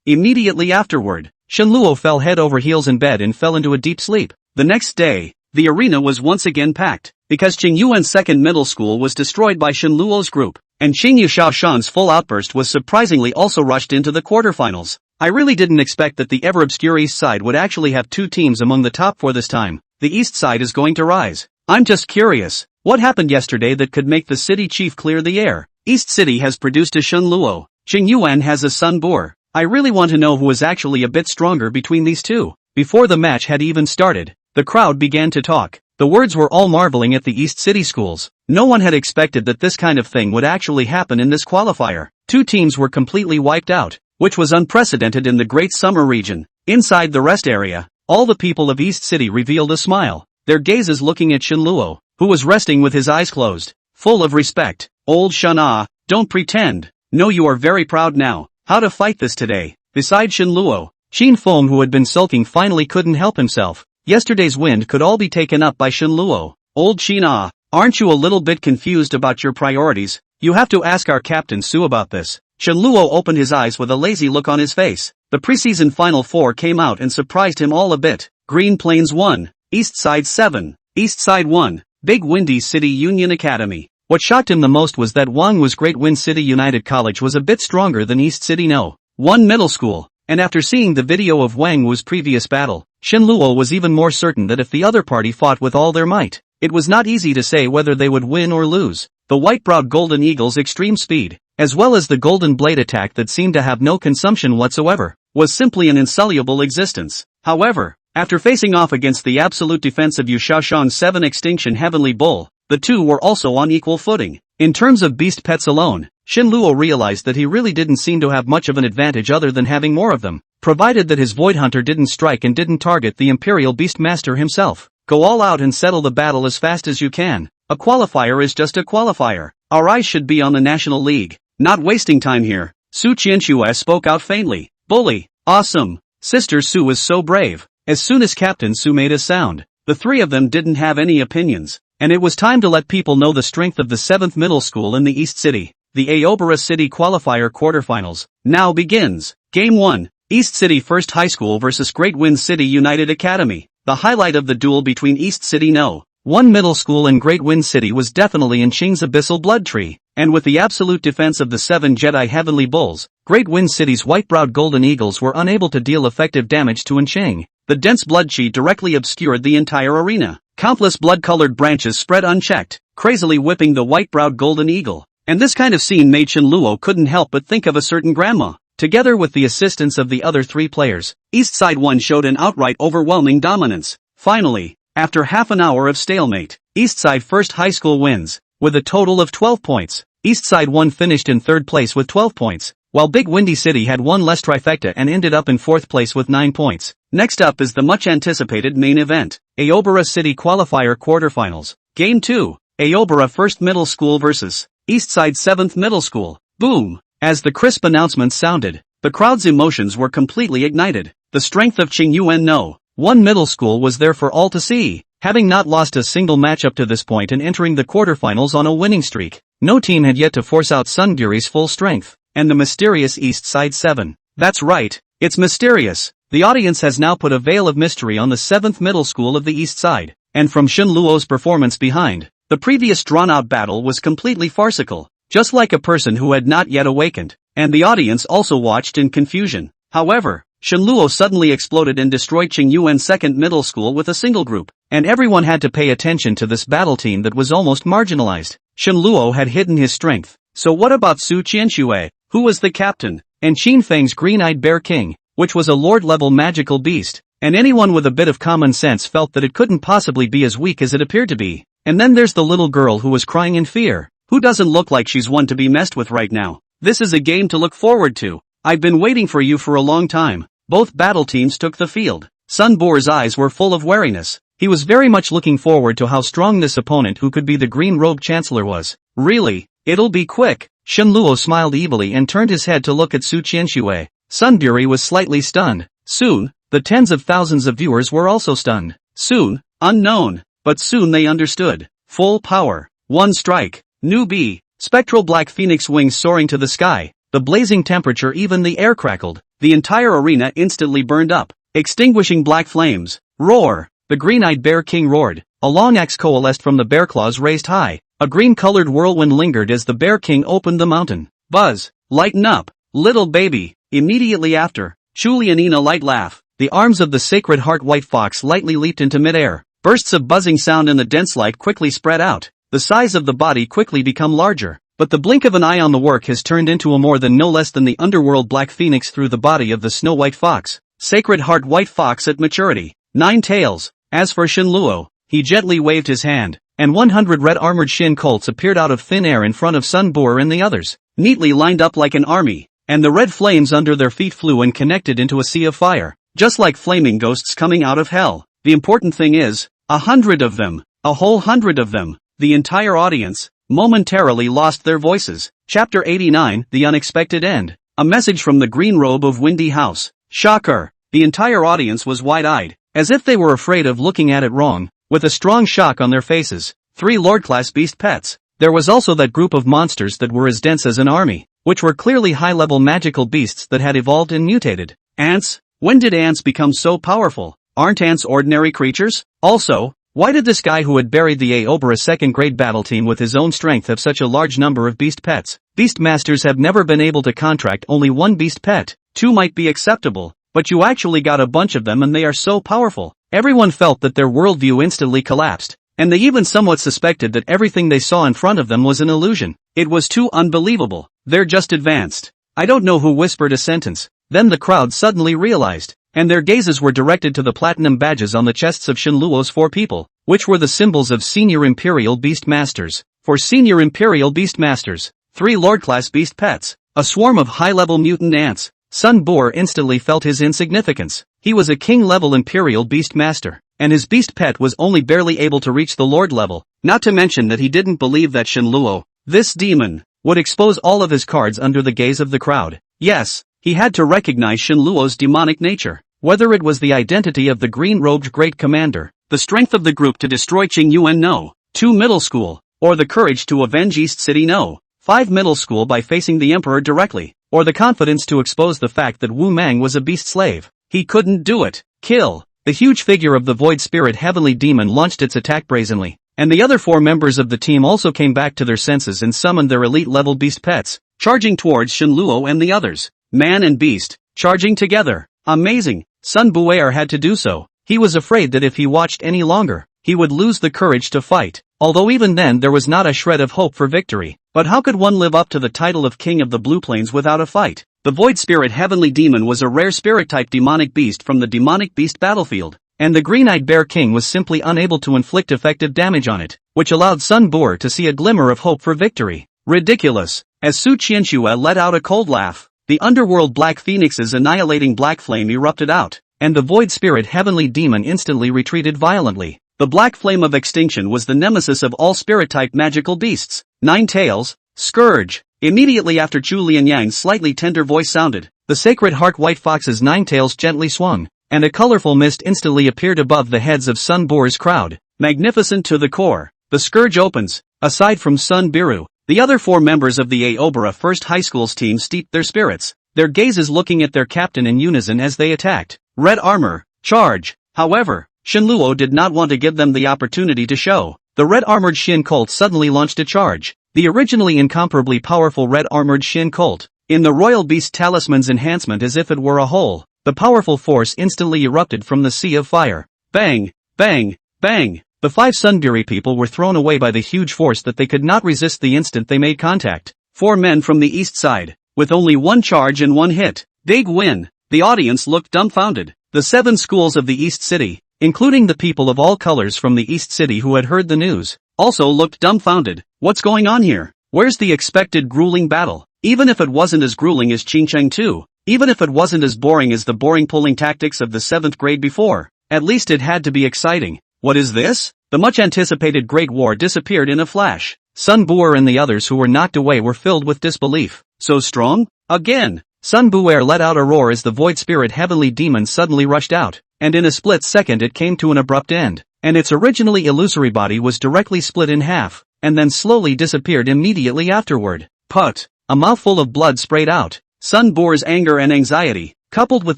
Immediately afterward, Shenluo fell head over heels in bed and fell into a deep sleep. The next day, the arena was once again packed, because Qingyuan's second middle school was destroyed by Shenluo's group, and Qingyu Shaoshan's full outburst was surprisingly also rushed into the quarterfinals. I really didn't expect that the ever-obscure East Side would actually have two teams among the top four this time. The East Side is going to rise. I'm just curious, what happened yesterday that could make the city chief clear the air? East City has produced a Shenluo. Qingyuan has a Sun Bo. I really want to know who is actually a bit stronger between these two. Before the match had even started, the crowd began to talk. The words were all marveling at the East City schools. No one had expected that this kind of thing would actually happen in this qualifier. Two teams were completely wiped out, which was unprecedented in the Great Summer region. Inside the rest area, all the people of East City revealed a smile, their gazes looking at Shenluo, who was resting with his eyes closed, full of respect. Old Shana, don't pretend. No, you are very proud now. How to fight this today? Besides Shenluo, Qin Feng, who had been sulking, finally couldn't help himself. Yesterday's wind could all be taken up by Shenluo. Old Qina, aren't you a little bit confused about your priorities? You have to ask our Captain Su about this. Shenluo opened his eyes with a lazy look on his face. The preseason Final Four came out and surprised him all a bit. Green Plains 1, East Side 7, East Side 1, Big Windy City Union Academy. What shocked him the most was that Wang Wu's Great Wind City United College was a bit stronger than East City No. 1 Middle School, and after seeing the video of Wang Wu's previous battle, Shenluo was even more certain that if the other party fought with all their might, it was not easy to say whether they would win or lose. The white-browed Golden Eagle's extreme speed, as well as the Golden Blade attack that seemed to have no consumption whatsoever, was simply an insoluble existence. However, after facing off against the absolute defense of Yu Shaoshang's 7 Extinction Heavenly Bull, the two were also on equal footing. In terms of beast pets alone, Shenluo realized that he really didn't seem to have much of an advantage other than having more of them, provided that his Void Hunter didn't strike and didn't target the Imperial Beastmaster himself. Go all out and settle the battle as fast as you can. A qualifier is just a qualifier. Our eyes should be on the National League. Not wasting time here. Su Qianxue spoke out faintly. Bully. Awesome. Sister Su is so brave. As soon as Captain Su made a sound, the three of them didn't have any opinions, and it was time to let people know the strength of the 7th Middle School in the East City. The Aobara City Qualifier Quarterfinals now begins. Game 1, East City First High School vs Great Wind City United Academy. The highlight of the duel between East City No. 1 Middle School and Great Wind City was definitely in Qing's Abyssal Blood Tree, and with the absolute defense of the 7 Jedi Heavenly Bulls, Great Wind City's white-browed Golden Eagles were unable to deal effective damage to Encheng. The dense blood chi directly obscured the entire arena. Countless blood-colored branches spread unchecked, crazily whipping the white-browed Golden Eagle. And this kind of scene made Shenluo couldn't help but think of a certain grandma. Together with the assistance of the other three players, East Side 1 showed an outright overwhelming dominance. Finally, after half an hour of stalemate, East Side First High School wins, with a total of 12 points. East Side 1 finished in third place with 12 points, while Big Windy City had one less trifecta and ended up in fourth place with 9 points. Next up is the much-anticipated main event, Aobara City Qualifier Quarterfinals. Game 2, Aobara First Middle School vs. East Side 7th Middle School. Boom! As the crisp announcement sounded, the crowd's emotions were completely ignited. The strength of Qingyuan No. 1 Middle School was there for all to see, having not lost a single match up to this point and entering the quarterfinals on a winning streak. No team had yet to force out Sunguri's full strength, and the mysterious East Side 7. That's right, it's mysterious. The audience has now put a veil of mystery on the 7th Middle School of the East Side, and from Shenluo's performance behind, the previous drawn-out battle was completely farcical, just like a person who had not yet awakened, and the audience also watched in confusion. However, Shenluo suddenly exploded and destroyed Qingyuan's 2nd Middle School with a single group, and everyone had to pay attention to this battle team that was almost marginalized. Shenluo had hidden his strength, so what about Su Qianxue? Who was the captain? and Qin Feng's green-eyed bear king, which was a lord-level magical beast, and anyone with a bit of common sense felt that it couldn't possibly be as weak as it appeared to be. And then there's the little girl who was crying in fear. Who doesn't look like she's one to be messed with right now? This is a game to look forward to. I've been waiting for you for a long time. Both battle teams took the field. Sun Boer's eyes were full of wariness. He was very much looking forward to how strong this opponent who could be the green-robed chancellor was. Really? It'll be quick. Shen Luo smiled evilly and turned his head to look at Su Qianxue. Sunbury was slightly stunned. Soon, the tens of thousands of viewers were also stunned. Soon, unknown. But soon they understood. Full power. One strike. New B. Spectral black phoenix wings soaring to the sky. The blazing temperature, even the air crackled. The entire arena instantly burned up, extinguishing black flames. Roar! The green-eyed bear king roared. A long axe coalesced from the bear claws raised high. A green-colored whirlwind lingered as the bear king opened the mountain. Buzz! Lighten up! Little baby! Immediately after, Julian a light laugh. The arms of the sacred heart white fox lightly leaped into midair. Bursts of buzzing sound in the dense light quickly spread out. The size of the body quickly become larger. But the blink of an eye on the work has turned into a more than no less than the underworld black phoenix through the body of the snow white fox. Sacred heart white fox at maturity. 9 tails. As for Shen Luo, he gently waved his hand, and 100 red-armored Shin colts appeared out of thin air in front of Sun Boer and the others, neatly lined up like an army, and the red flames under their feet flew and connected into a sea of fire, just like flaming ghosts coming out of hell. The important thing is, 100 of them, a whole 100 of them. The entire audience momentarily lost their voices. Chapter 89, The Unexpected End. A message from the green robe of Windy House. Shocker! The entire audience was wide-eyed, as if they were afraid of looking at it wrong, with a strong shock on their faces. 3 Lord-class beast pets. There was also that group of monsters that were as dense as an army, which were clearly high-level magical beasts that had evolved and mutated. Ants? When did ants become so powerful? Aren't ants ordinary creatures? Also, why did this guy who had buried the Aobra second-grade battle team with his own strength have such a large number of beast pets? Beast masters have never been able to contract only one beast pet. 2 might be acceptable, but you actually got a bunch of them and they are so powerful. Everyone felt that their worldview instantly collapsed, and they even somewhat suspected that everything they saw in front of them was an illusion. It was too unbelievable. They're just advanced. I don't know who whispered a sentence. Then the crowd suddenly realized, and their gazes were directed to the platinum badges on the chests of Shen Luo's 4 people, which were the symbols of Senior Imperial Beast Masters. For Senior Imperial Beast Masters, 3 Lord-class beast pets, a swarm of high-level mutant ants. Sun Boer instantly felt his insignificance. He was a king-level Imperial Beast Master, and his beast pet was only barely able to reach the Lord level, not to mention that he didn't believe that Shen Luo, this demon, would expose all of his cards under the gaze of the crowd. Yes, he had to recognize Shen Luo's demonic nature, whether it was the identity of the green-robed great commander, the strength of the group to destroy Qing Yuan No. 2 Middle School, or the courage to avenge East City No. 5 Middle School by facing the Emperor directly, or the confidence to expose the fact that Wu Mang was a beast slave. He couldn't do it. Kill! The huge figure of the Void Spirit Heavenly Demon launched its attack brazenly, and the other 4 members of the team also came back to their senses and summoned their elite-level beast pets, charging towards Shen Luo and the others. Man and beast, charging together. Amazing. Sun Buer had to do so. He was afraid that if he watched any longer, he would lose the courage to fight. Although even then there was not a shred of hope for victory. But how could one live up to the title of King of the Blue Plains without a fight? The Void Spirit Heavenly Demon was a rare spirit-type demonic beast from the demonic beast battlefield, and the green-eyed bear king was simply unable to inflict effective damage on it, which allowed Sun Boer to see a glimmer of hope for victory. Ridiculous. As Su Qianxue let out a cold laugh, the underworld Black Phoenix's annihilating black flame erupted out, and the Void Spirit Heavenly Demon instantly retreated violently. The black flame of extinction was the nemesis of all spirit-type magical beasts. 9 tails, Scourge. Immediately after Chu Lianyang's slightly tender voice sounded, the Sacred Heart White Fox's 9 tails gently swung, and a colorful mist instantly appeared above the heads of Sun Boer's crowd. Magnificent to the core, the Scourge opens. Aside from Sun Biru, the other 4 members of the Aobra First High School's team steeped their spirits, their gazes looking at their captain in unison as they attacked. Red armor, charge. However, Shen Luo did not want to give them the opportunity to show. The red-armored Shin Colt suddenly launched a charge. The originally incomparably powerful red-armored Shin Colt, in the Royal Beast Talisman's enhancement as if it were a whole, the powerful force instantly erupted from the sea of fire. Bang! Bang! Bang! The 5 Sunbury people were thrown away by the huge force that they could not resist the instant they made contact. 4 men from the east side, with only one charge and one hit. Big win. The audience looked dumbfounded. The 7 schools of the East City, including the people of all colors from the East City who had heard the news, also looked dumbfounded. What's going on here? Where's the expected grueling battle? Even if it wasn't as grueling as Ching 2, even if it wasn't as boring as the boring pulling tactics of the 7th grade before, at least it had to be exciting. What is this? The much-anticipated Great War disappeared in a flash. Sun Bu'er and the others who were knocked away were filled with disbelief. So strong? Again! Sun Bu'er let out a roar as the Void Spirit Heavenly Demon suddenly rushed out, and in a split second it came to an abrupt end, and its originally illusory body was directly split in half, and then slowly disappeared immediately afterward. Put! A mouthful of blood sprayed out. Sun Bu'er's anger and anxiety, coupled with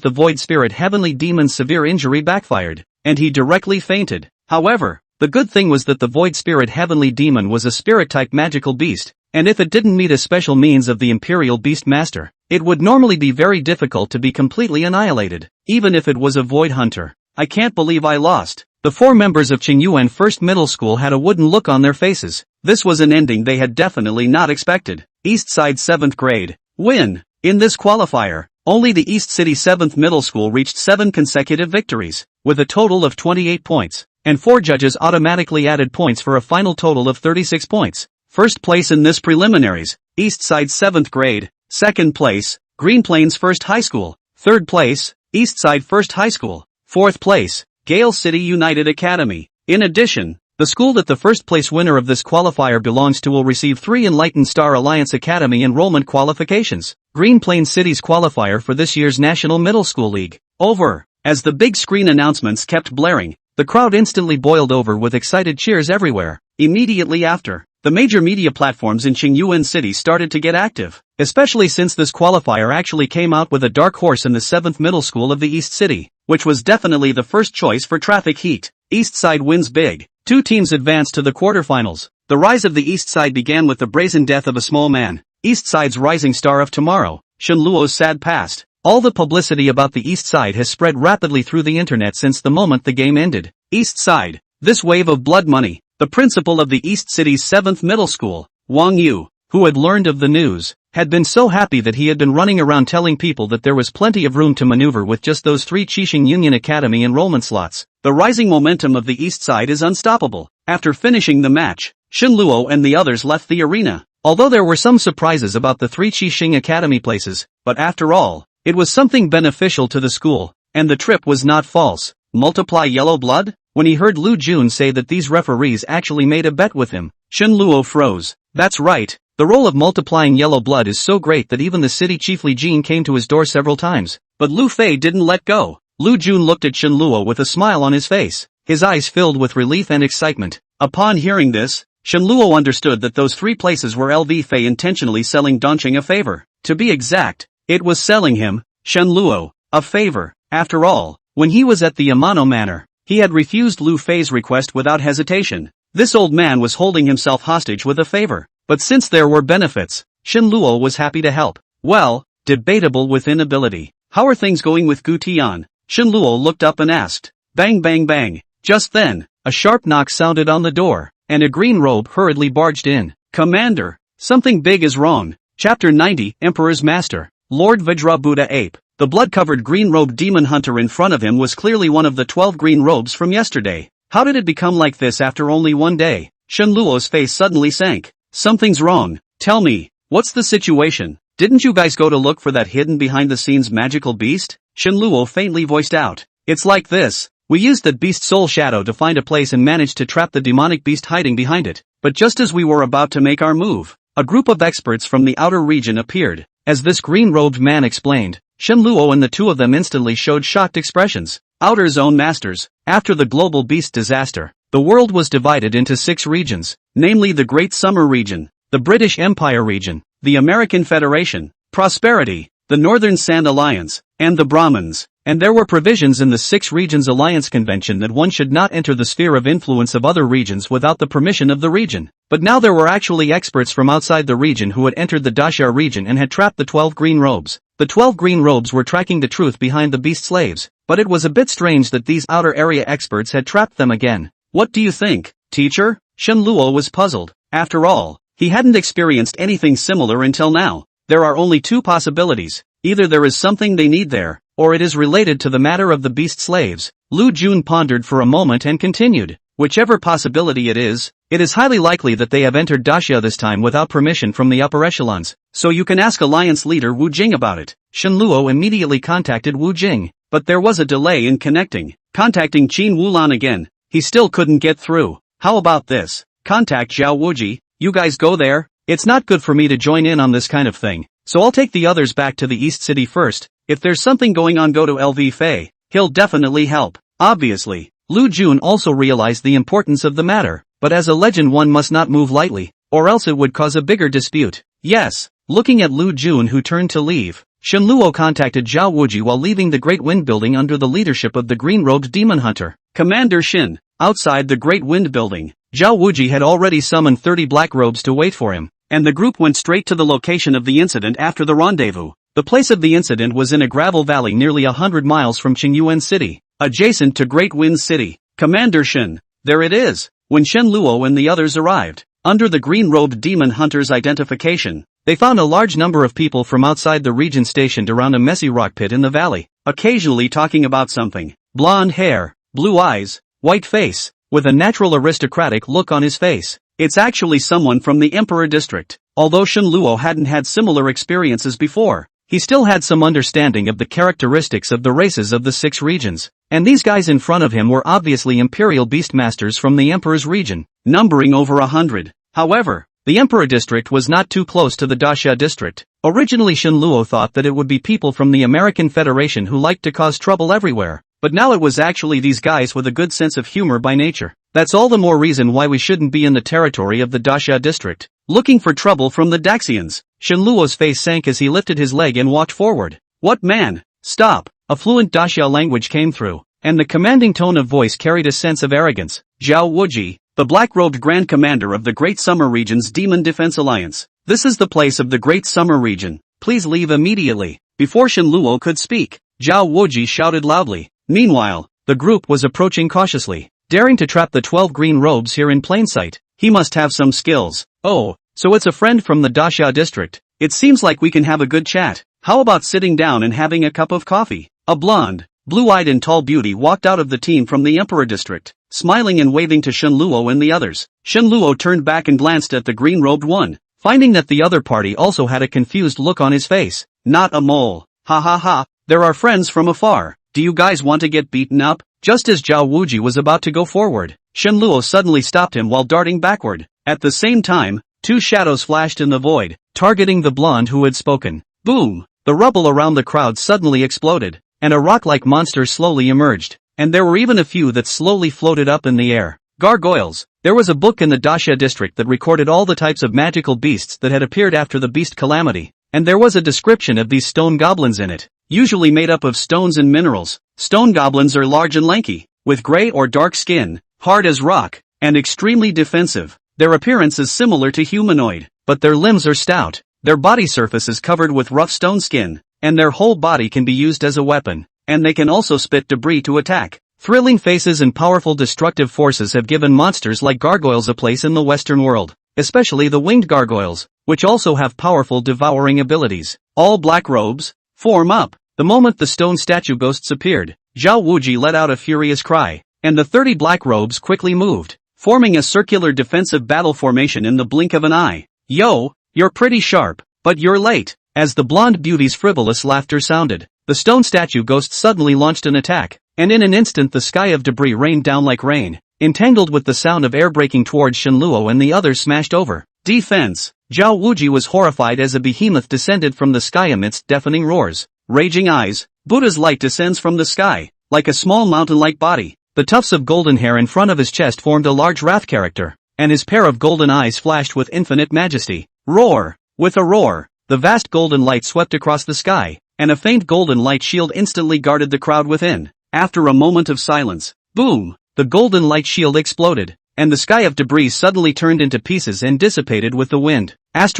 the Void Spirit Heavenly Demon's severe injury backfired, and he directly fainted. However, the good thing was that the Void Spirit Heavenly Demon was a spirit-type magical beast, and if it didn't meet a special means of the Imperial Beast Master, it would normally be very difficult to be completely annihilated, even if it was a Void Hunter. I can't believe I lost. The 4 members of Qingyuan First Middle School had a wooden look on their faces. This was an ending they had definitely not expected. East Side 7th grade. Win. In this qualifier, only the East City 7th Middle School reached 7 consecutive victories, with a total of 28 points, and 4 judges automatically added points for a final total of 36 points. First place in this preliminaries, East Side 7th grade. Second place, Green Plains First High School. Third place, East Side First High School. Fourth place, Gale City United Academy. In addition, the school that the first place winner of this qualifier belongs to will receive 3 Enlightened Star Alliance Academy enrollment qualifications. Green Plains City's qualifier for this year's National Middle School League. Over. As the big screen announcements kept blaring, the crowd instantly boiled over with excited cheers everywhere. Immediately after, the major media platforms in Qingyuan City started to get active, especially since this qualifier actually came out with a dark horse in the 7th Middle School of the East City, which was definitely the first choice for traffic heat. East Side wins big. 2 teams advanced to the quarterfinals. The rise of the East Side began with the brazen death of a small man, East Side's rising star of tomorrow, Shenluo's sad past. All the publicity about the East Side has spread rapidly through the internet since the moment the game ended. East Side. This wave of blood money. The principal of the East City's 7th Middle School, Wang Yu, who had learned of the news, had been so happy that he had been running around telling people that there was plenty of room to maneuver with just those 3 Qixing Union Academy enrollment slots. The rising momentum of the East Side is unstoppable. After finishing the match, Shenluo and the others left the arena. Although there were some surprises about the 3 Qixing Academy places, but after all, it was something beneficial to the school, and the trip was not false. Multiply yellow blood? When he heard Lu Jun say that these referees actually made a bet with him, Shenluo froze. That's right, the role of multiplying yellow blood is so great that even the city chief Li Jin came to his door several times. But Lu Fei didn't let go. Lu Jun looked at Shenluo with a smile on his face, his eyes filled with relief and excitement. Upon hearing this, Shenluo understood that those 3 places were LV Fei intentionally selling Donqing a favor. To be exact, it was selling him, Shenluo, a favor. After all, when he was at the Yamano Manor, he had refused Lu Fei's request without hesitation. This old man was holding himself hostage with a favor. But since there were benefits, Shenluo was happy to help. Well, debatable with inability. How are things going with Gu Tian? Shenluo looked up and asked. Bang bang bang. Just then, a sharp knock sounded on the door, and a green robe hurriedly barged in. Commander, something big is wrong. Chapter 90, Emperor's Master. Lord Vajra Buddha Ape. The blood-covered green-robed demon hunter in front of him was clearly one of the 12 green robes from yesterday. How did it become like this after only one day? Shenluo's face suddenly sank. Something's wrong. Tell me, what's the situation? Didn't you guys go to look for that hidden behind-the-scenes magical beast? Shenluo faintly voiced out. It's like this. We used that beast's soul shadow to find a place and managed to trap the demonic beast hiding behind it. But just as we were about to make our move, a group of experts from the outer region appeared. As this green-robed man explained, Shenluo and the 2 of them instantly showed shocked expressions. Outer Zone Masters. After the global beast disaster, the world was divided into 6 regions, namely the Great Summer Region, the British Empire Region, the American Federation, Prosperity, the Northern Sand Alliance, and the Brahmins. And there were provisions in the 6 Regions Alliance Convention that one should not enter the sphere of influence of other regions without the permission of the region. But now there were actually experts from outside the region who had entered the Dashar region and had trapped the 12 green robes. The 12 green robes were tracking the truth behind the beast slaves, but it was a bit strange that these outer area experts had trapped them again. What do you think, teacher? Shenluo was puzzled. After all, he hadn't experienced anything similar until now. There are only two possibilities. Either there is something they need there, or it is related to the matter of the beast slaves. Lu Jun pondered for a moment and continued. Whichever possibility it is highly likely that they have entered Daxia this time without permission from the upper echelons, so you can ask Alliance leader Wu Jing about it. Shenluo immediately contacted Wu Jing, but there was a delay in connecting. Contacting Qin Wulan again, he still couldn't get through. How about this? Contact Zhao Wuji, you guys go there? It's not good for me to join in on this kind of thing, so I'll take the others back to the East City first. If there's something going on, go to LV Fei. He'll definitely help. Obviously, Lu Jun also realized the importance of the matter, but as a legend one must not move lightly, or else it would cause a bigger dispute. Yes, looking at Lu Jun who turned to leave, Shenluo contacted Zhao Wuji while leaving the Great Wind Building under the leadership of the green-robed demon hunter, Commander Shin. Outside the Great Wind Building, Zhao Wuji had already summoned 30 black robes to wait for him, and the group went straight to the location of the incident after the rendezvous. The place of the incident was in a gravel valley nearly 100 miles from Qingyuan City, adjacent to Great Wind City. Commander Shin, there it is. When Shenluo and the others arrived, under the green-robed demon hunter's identification, they found a large number of people from outside the region stationed around a messy rock pit in the valley, occasionally talking about something. Blonde hair, blue eyes, white face, with a natural aristocratic look on his face. It's actually someone from the Emperor District. Although Shenluo hadn't had similar experiences before, he still had some understanding of the characteristics of the races of the 6 regions, and these guys in front of him were obviously Imperial Beastmasters from the Emperor's region, numbering over 100. However, the Emperor District was not too close to the Daxia District. Originally Shenluo thought that it would be people from the American Federation who liked to cause trouble everywhere, but now it was actually these guys with a good sense of humor by nature. That's all the more reason why we shouldn't be in the territory of the Daxia District, looking for trouble from the Daxians. Shenluo's face sank as he lifted his leg and walked forward. What man? Stop! A fluent Daxia language came through, and the commanding tone of voice carried a sense of arrogance. Zhao Wuji, the black-robed Grand Commander of the Great Summer Region's Demon Defense Alliance. This is the place of the Great Summer Region. Please leave immediately. Before Shenluo could speak, Zhao Wuji shouted loudly. Meanwhile, the group was approaching cautiously, daring to trap the 12 green robes here in plain sight. He must have some skills. Oh, so it's a friend from the Daxia District. It seems like we can have a good chat. How about sitting down and having a cup of coffee? A blonde, blue-eyed and tall beauty walked out of the team from the Emperor District, smiling and waving to Shenluo and the others. Shenluo turned back and glanced at the green-robed one, finding that the other party also had a confused look on his face. Not a mole. Ha ha ha, there are friends from afar. Do you guys want to get beaten up? Just as Zhao Wuji was about to go forward, Shenluo suddenly stopped him while darting backward. At the same time, 2 shadows flashed in the void, targeting the blonde who had spoken. Boom! The rubble around the crowd suddenly exploded, and a rock-like monster slowly emerged, and there were even a few that slowly floated up in the air. Gargoyles. There was a book in the Daxia District that recorded all the types of magical beasts that had appeared after the beast calamity, and there was a description of these stone goblins in it, usually made up of stones and minerals. Stone goblins are large and lanky, with gray or dark skin, hard as rock, and extremely defensive. Their appearance is similar to humanoid, but their limbs are stout, their body surface is covered with rough stone skin, and their whole body can be used as a weapon, and they can also spit debris to attack. Thrilling faces and powerful destructive forces have given monsters like gargoyles a place in the Western world, especially the winged gargoyles, which also have powerful devouring abilities. All black robes, form up. The moment the stone statue ghosts appeared, Zhao Wuji let out a furious cry, and the 30 black robes quickly moved, forming a circular defensive battle formation in the blink of an eye. Yo, you're pretty sharp, but you're late. As the blonde beauty's frivolous laughter sounded, the stone statue ghost suddenly launched an attack, and in an instant the sky of debris rained down like rain, entangled with the sound of air breaking towards Shenluo and the others smashed over. Defense! Zhao Wuji was horrified as a behemoth descended from the sky amidst deafening roars. Raging eyes. Buddha's light descends from the sky, like a small mountain-like body. The tufts of golden hair in front of his chest formed a large wrath character, and his pair of golden eyes flashed with infinite majesty. Roar! With a roar, the vast golden light swept across the sky, and a faint golden light shield instantly guarded the crowd within. After a moment of silence, boom! The golden light shield exploded, and the sky of debris suddenly turned into pieces and dissipated with the wind. Old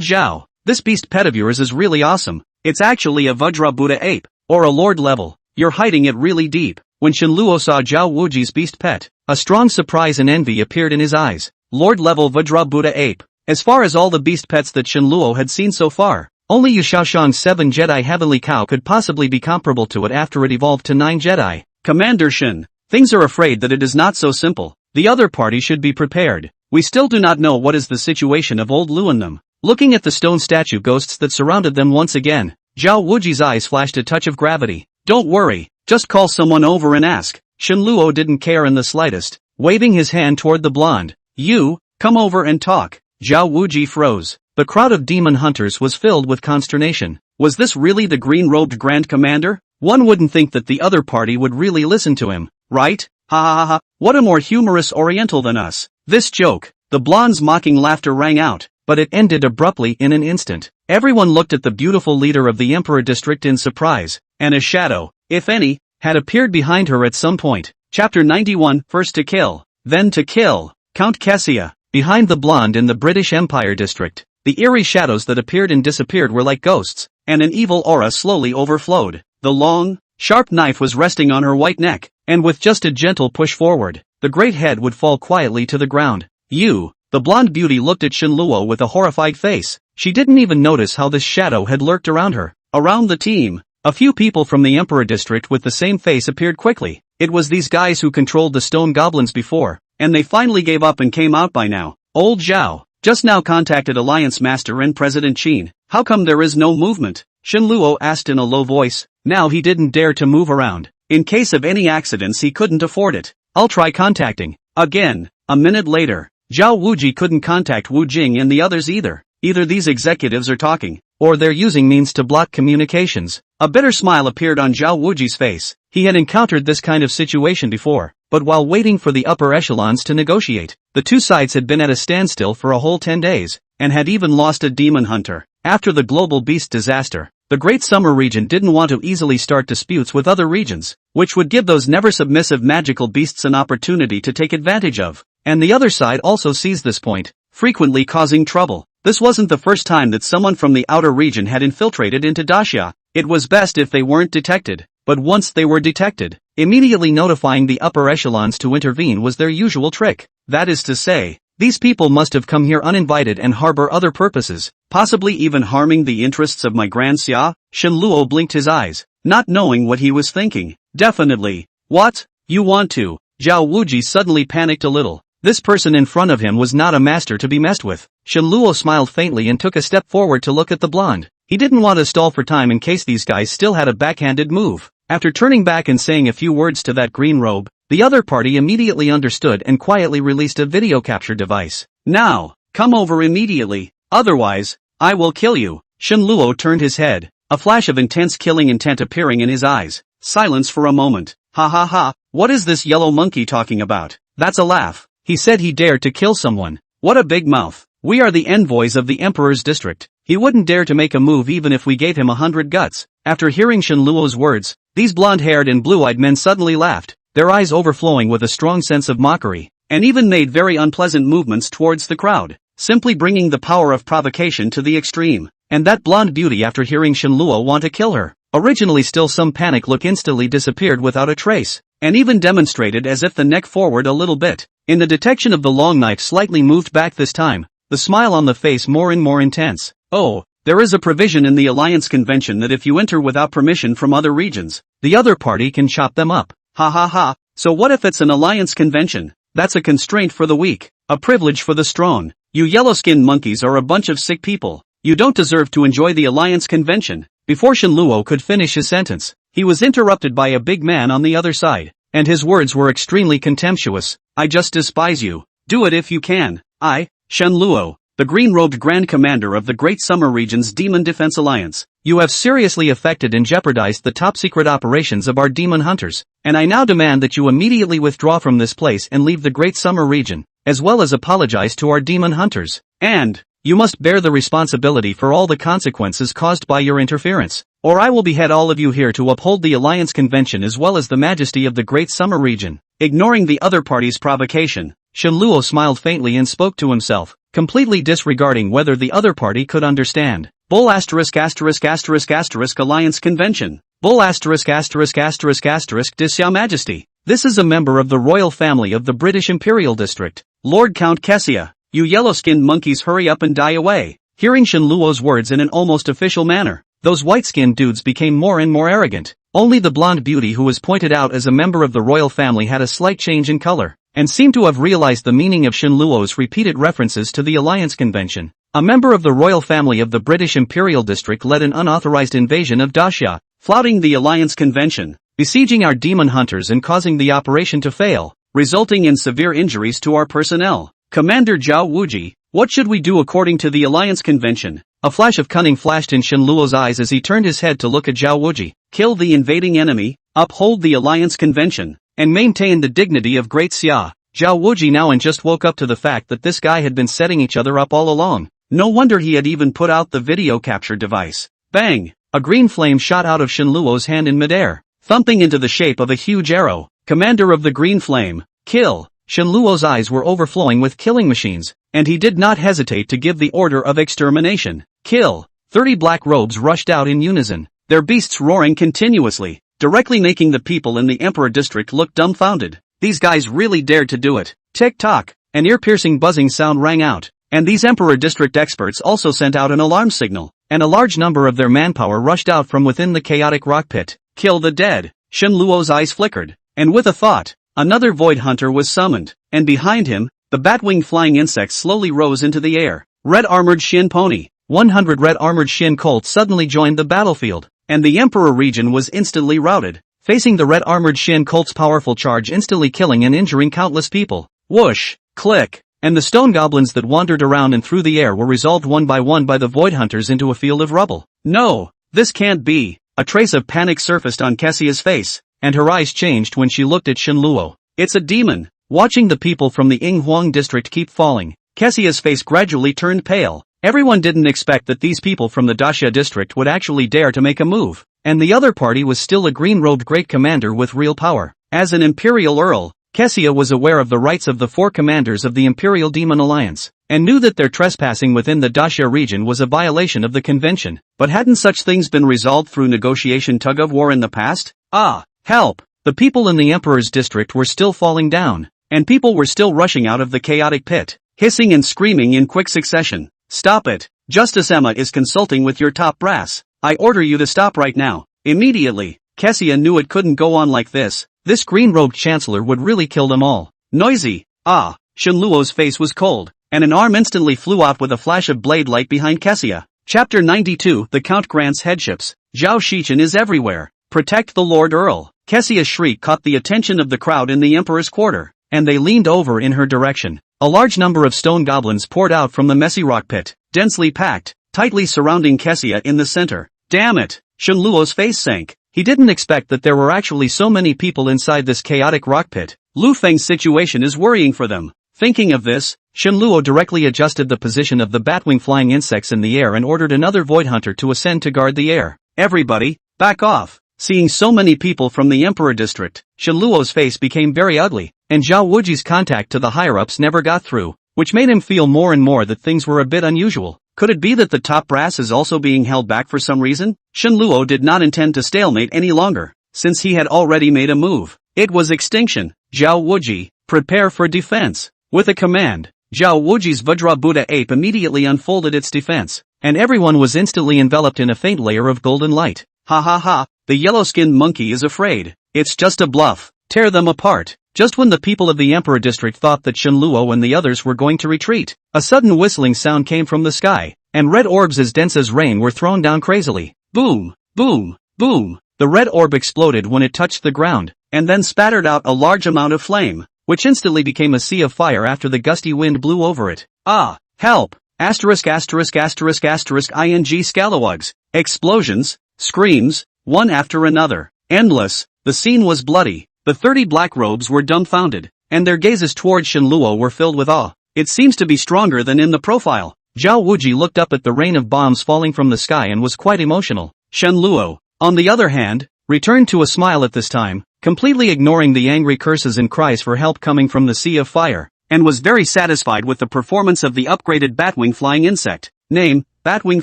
Zhao, this beast pet of yours is really awesome. It's actually a Vajra Buddha ape, or a lord level. You're hiding it really deep. When Shenluo saw Zhao Wuji's beast pet, a strong surprise and envy appeared in his eyes. Lord level Vajra Buddha ape. As far as all the beast pets that Shenluo had seen so far, only Yu Shaoshang's 7 Jedi Heavenly Cow could possibly be comparable to it after it evolved to 9 Jedi. Commander Shen, things are afraid that it is not so simple. The other party should be prepared. We still do not know what is the situation of old Lu and them. Looking at the stone statue ghosts that surrounded them once again, Zhao Wuji's eyes flashed a touch of gravity. Don't worry, just call someone over and ask. Shenluo didn't care in the slightest, waving his hand toward the blonde. You, come over and talk. Zhao Wuji froze. The crowd of demon hunters was filled with consternation. Was this really the green-robed Grand Commander? One wouldn't think that the other party would really listen to him, right? Ha ha ha ha, what a more humorous Oriental than us. This joke, the blonde's mocking laughter rang out, but it ended abruptly in an instant. Everyone looked at the beautiful leader of the Emperor District in surprise, and a shadow, if any, had appeared behind her at some point. Chapter 91, First to Kill, Then to Kill, Count Kessia. Behind the blonde in the British Empire District, the eerie shadows that appeared and disappeared were like ghosts, and an evil aura slowly overflowed. The long, sharp knife was resting on her white neck, and with just a gentle push forward, the great head would fall quietly to the ground. You, the blonde beauty looked at Shenluo with a horrified face. She didn't even notice how this shadow had lurked around her. Around the team, a few people from the Emperor District with the same face appeared quickly. It was these guys who controlled the stone goblins before, and they finally gave up and came out by now. Old Zhao, just now contacted Alliance Master and President Qin. How come there is no movement? Shenluo asked in a low voice. Now he didn't dare to move around. In case of any accidents he couldn't afford it. I'll try contacting. Again. A minute later, Zhao Wuji couldn't contact Wu Jing and the others either. Either these executives are talking, or they're using means to block communications. A bitter smile appeared on Zhao Wuji's face. He had encountered this kind of situation before, but while waiting for the upper echelons to negotiate, the two sides had been at a standstill for a whole 10 days, and had even lost a demon hunter. After the global beast disaster, the Great Summer region didn't want to easily start disputes with other regions, which would give those never-submissive magical beasts an opportunity to take advantage of. And the other side also seized this point, frequently causing trouble. This wasn't the first time that someone from the outer region had infiltrated into Daxia. It was best if they weren't detected, but once they were detected, immediately notifying the upper echelons to intervene was their usual trick. That is to say, these people must have come here uninvited and harbor other purposes, possibly even harming the interests of my Grand Xia. Shenluo blinked his eyes, not knowing what he was thinking. Definitely. What? You want to? Zhao Wuji suddenly panicked a little. This person in front of him was not a master to be messed with. Shenluo smiled faintly and took a step forward to look at the blonde. He didn't want to stall for time in case these guys still had a backhanded move. After turning back and saying a few words to that green robe, the other party immediately understood and quietly released a video capture device. Now, come over immediately, otherwise, I will kill you. Shenluo turned his head, a flash of intense killing intent appearing in his eyes. Silence for a moment. Ha ha ha, what is this yellow monkey talking about? That's a laugh. He said he dared to kill someone. What a big mouth. We are the envoys of the Emperor's district. He wouldn't dare to make a move even if we gave him 100 guts. After hearing Shenluo's words, these blonde-haired and blue-eyed men suddenly laughed, their eyes overflowing with a strong sense of mockery, and even made very unpleasant movements towards the crowd, simply bringing the power of provocation to the extreme. And that blonde beauty, after hearing Shenluo want to kill her, originally still some panic look, instantly disappeared without a trace, and even demonstrated as if the neck forward a little bit. In the detection of the long knife slightly moved back this time, the smile on the face more and more intense. Oh, there is a provision in the Alliance Convention that if you enter without permission from other regions, the other party can chop them up. Ha ha ha, so what if it's an Alliance Convention? That's a constraint for the weak, a privilege for the strong. You yellow-skinned monkeys are a bunch of sick people. You don't deserve to enjoy the Alliance Convention. Before Shenluo could finish his sentence, he was interrupted by a big man on the other side, and his words were extremely contemptuous. I just despise you. Do it if you can. I, Shenluo, the green-robed Grand Commander of the Great Summer Region's Demon Defense Alliance. You have seriously affected and jeopardized the top-secret operations of our demon hunters, and I now demand that you immediately withdraw from this place and leave the Great Summer Region, as well as apologize to our demon hunters. And you must bear the responsibility for all the consequences caused by your interference, or I will behead all of you here to uphold the Alliance Convention as well as the majesty of the Great Summer Region. Ignoring the other party's provocation, Shenluo smiled faintly and spoke to himself, completely disregarding whether the other party could understand. Bull asterisk asterisk asterisk asterisk Alliance Convention. Bull asterisk asterisk asterisk asterisk Disya Majesty. This is a member of the royal family of the British Imperial District, Lord Count Kessia. You yellow-skinned monkeys hurry up and die away. Hearing Shenluo's words in an almost official manner, those white-skinned dudes became more and more arrogant. Only the blonde beauty who was pointed out as a member of the royal family had a slight change in color, and seemed to have realized the meaning of Shenluo's repeated references to the Alliance Convention. A member of the royal family of the British Imperial District led an unauthorized invasion of Daxia, flouting the Alliance Convention, besieging our demon hunters and causing the operation to fail, resulting in severe injuries to our personnel. Commander Zhao Wuji, what should we do according to the Alliance Convention? A flash of cunning flashed in Shenluo's eyes as he turned his head to look at Zhao Wuji. Kill the invading enemy, uphold the Alliance Convention, and maintain the dignity of Great Xia. Zhao Wuji now and just woke up to the fact that this guy had been setting each other up all along. No wonder he had even put out the video capture device. Bang! A green flame shot out of Shenluo's hand in midair, thumping into the shape of a huge arrow. Commander of the green flame, kill! Shenluo's eyes were overflowing with killing machines, and he did not hesitate to give the order of extermination. Kill! 30 black robes rushed out in unison, their beasts roaring continuously, directly making the people in the Emperor District look dumbfounded. These guys really dared to do it. Tick-tock! An ear-piercing buzzing sound rang out, and these Emperor District experts also sent out an alarm signal, and a large number of their manpower rushed out from within the chaotic rock pit. Kill the dead! Shenluo's eyes flickered, and with a thought, another void hunter was summoned, and behind him, the bat-winged flying insects slowly rose into the air. Red-armored Shin Pony. 100 red-armored Shin Colts suddenly joined the battlefield, and the Emperor region was instantly routed, facing the red-armored Shin Colts' powerful charge instantly killing and injuring countless people. Whoosh! Click! And the stone goblins that wandered around and through the air were resolved one by the void hunters into a field of rubble. No! This can't be! A trace of panic surfaced on Kessia's face, and her eyes changed when she looked at Shenluo. It's a demon! Watching the people from the Yinghuang district keep falling, Kessia's face gradually turned pale. Everyone didn't expect that these people from the Daxia district would actually dare to make a move, and the other party was still a green-robed great commander with real power. As an Imperial Earl, Kessia was aware of the rights of the 4 commanders of the Imperial Demon Alliance, and knew that their trespassing within the Daxia region was a violation of the convention. But hadn't such things been resolved through negotiation tug-of-war in the past? Ah, help! The people in the Emperor's district were still falling down, and people were still rushing out of the chaotic pit, hissing and screaming in quick succession. Stop it! Justice Emma is consulting with your top brass. I order you to stop right now, immediately. Kessia knew it couldn't go on like this. This green-robed chancellor would really kill them all. Noisy! Ah! Shenluo's face was cold, and an arm instantly flew out with a flash of blade light behind Kessia. Chapter 92 The Count grants headships. Zhao Shichen is everywhere. Protect the Lord Earl. Kessia's shriek caught the attention of the crowd in the Emperor's quarter, and they leaned over in her direction. A large number of stone goblins poured out from the messy rock pit, densely packed, tightly surrounding Kessia in the center. Damn it! Shenluo's face sank. He didn't expect that there were actually so many people inside this chaotic rock pit. Lu Feng's situation is worrying for them. Thinking of this, Shenluo directly adjusted the position of the batwing flying insects in the air and ordered another void hunter to ascend to guard the air. Everybody, back off! Seeing so many people from the Emperor district, Shenluo's face became very ugly, and Zhao Wuji's contact to the higher-ups never got through, which made him feel more and more that things were a bit unusual. Could it be that the top brass is also being held back for some reason? Shenluo did not intend to stalemate any longer, since he had already made a move. It was extinction. Zhao Wuji, prepare for defense. With a command, Zhao Wuji's Vajra Buddha ape immediately unfolded its defense, and everyone was instantly enveloped in a faint layer of golden light. Ha ha ha, the yellow-skinned monkey is afraid. It's just a bluff. Tear them apart. Just when the people of the Emperor district thought that Shenluo and the others were going to retreat, a sudden whistling sound came from the sky, and red orbs as dense as rain were thrown down crazily. Boom! Boom! Boom! The red orb exploded when it touched the ground, and then spattered out a large amount of flame, which instantly became a sea of fire after the gusty wind blew over it. Ah! Help! Asterisk asterisk asterisk asterisk ing scalawags. Explosions, screams, one after another. Endless. The scene was bloody. The 30 black robes were dumbfounded, and their gazes towards Shenluo were filled with awe. It seems to be stronger than in the profile. Zhao Wuji looked up at the rain of bombs falling from the sky and was quite emotional. Shenluo, on the other hand, returned to a smile at this time, completely ignoring the angry curses and cries for help coming from the sea of fire, and was very satisfied with the performance of the upgraded batwing flying insect. Name, Batwing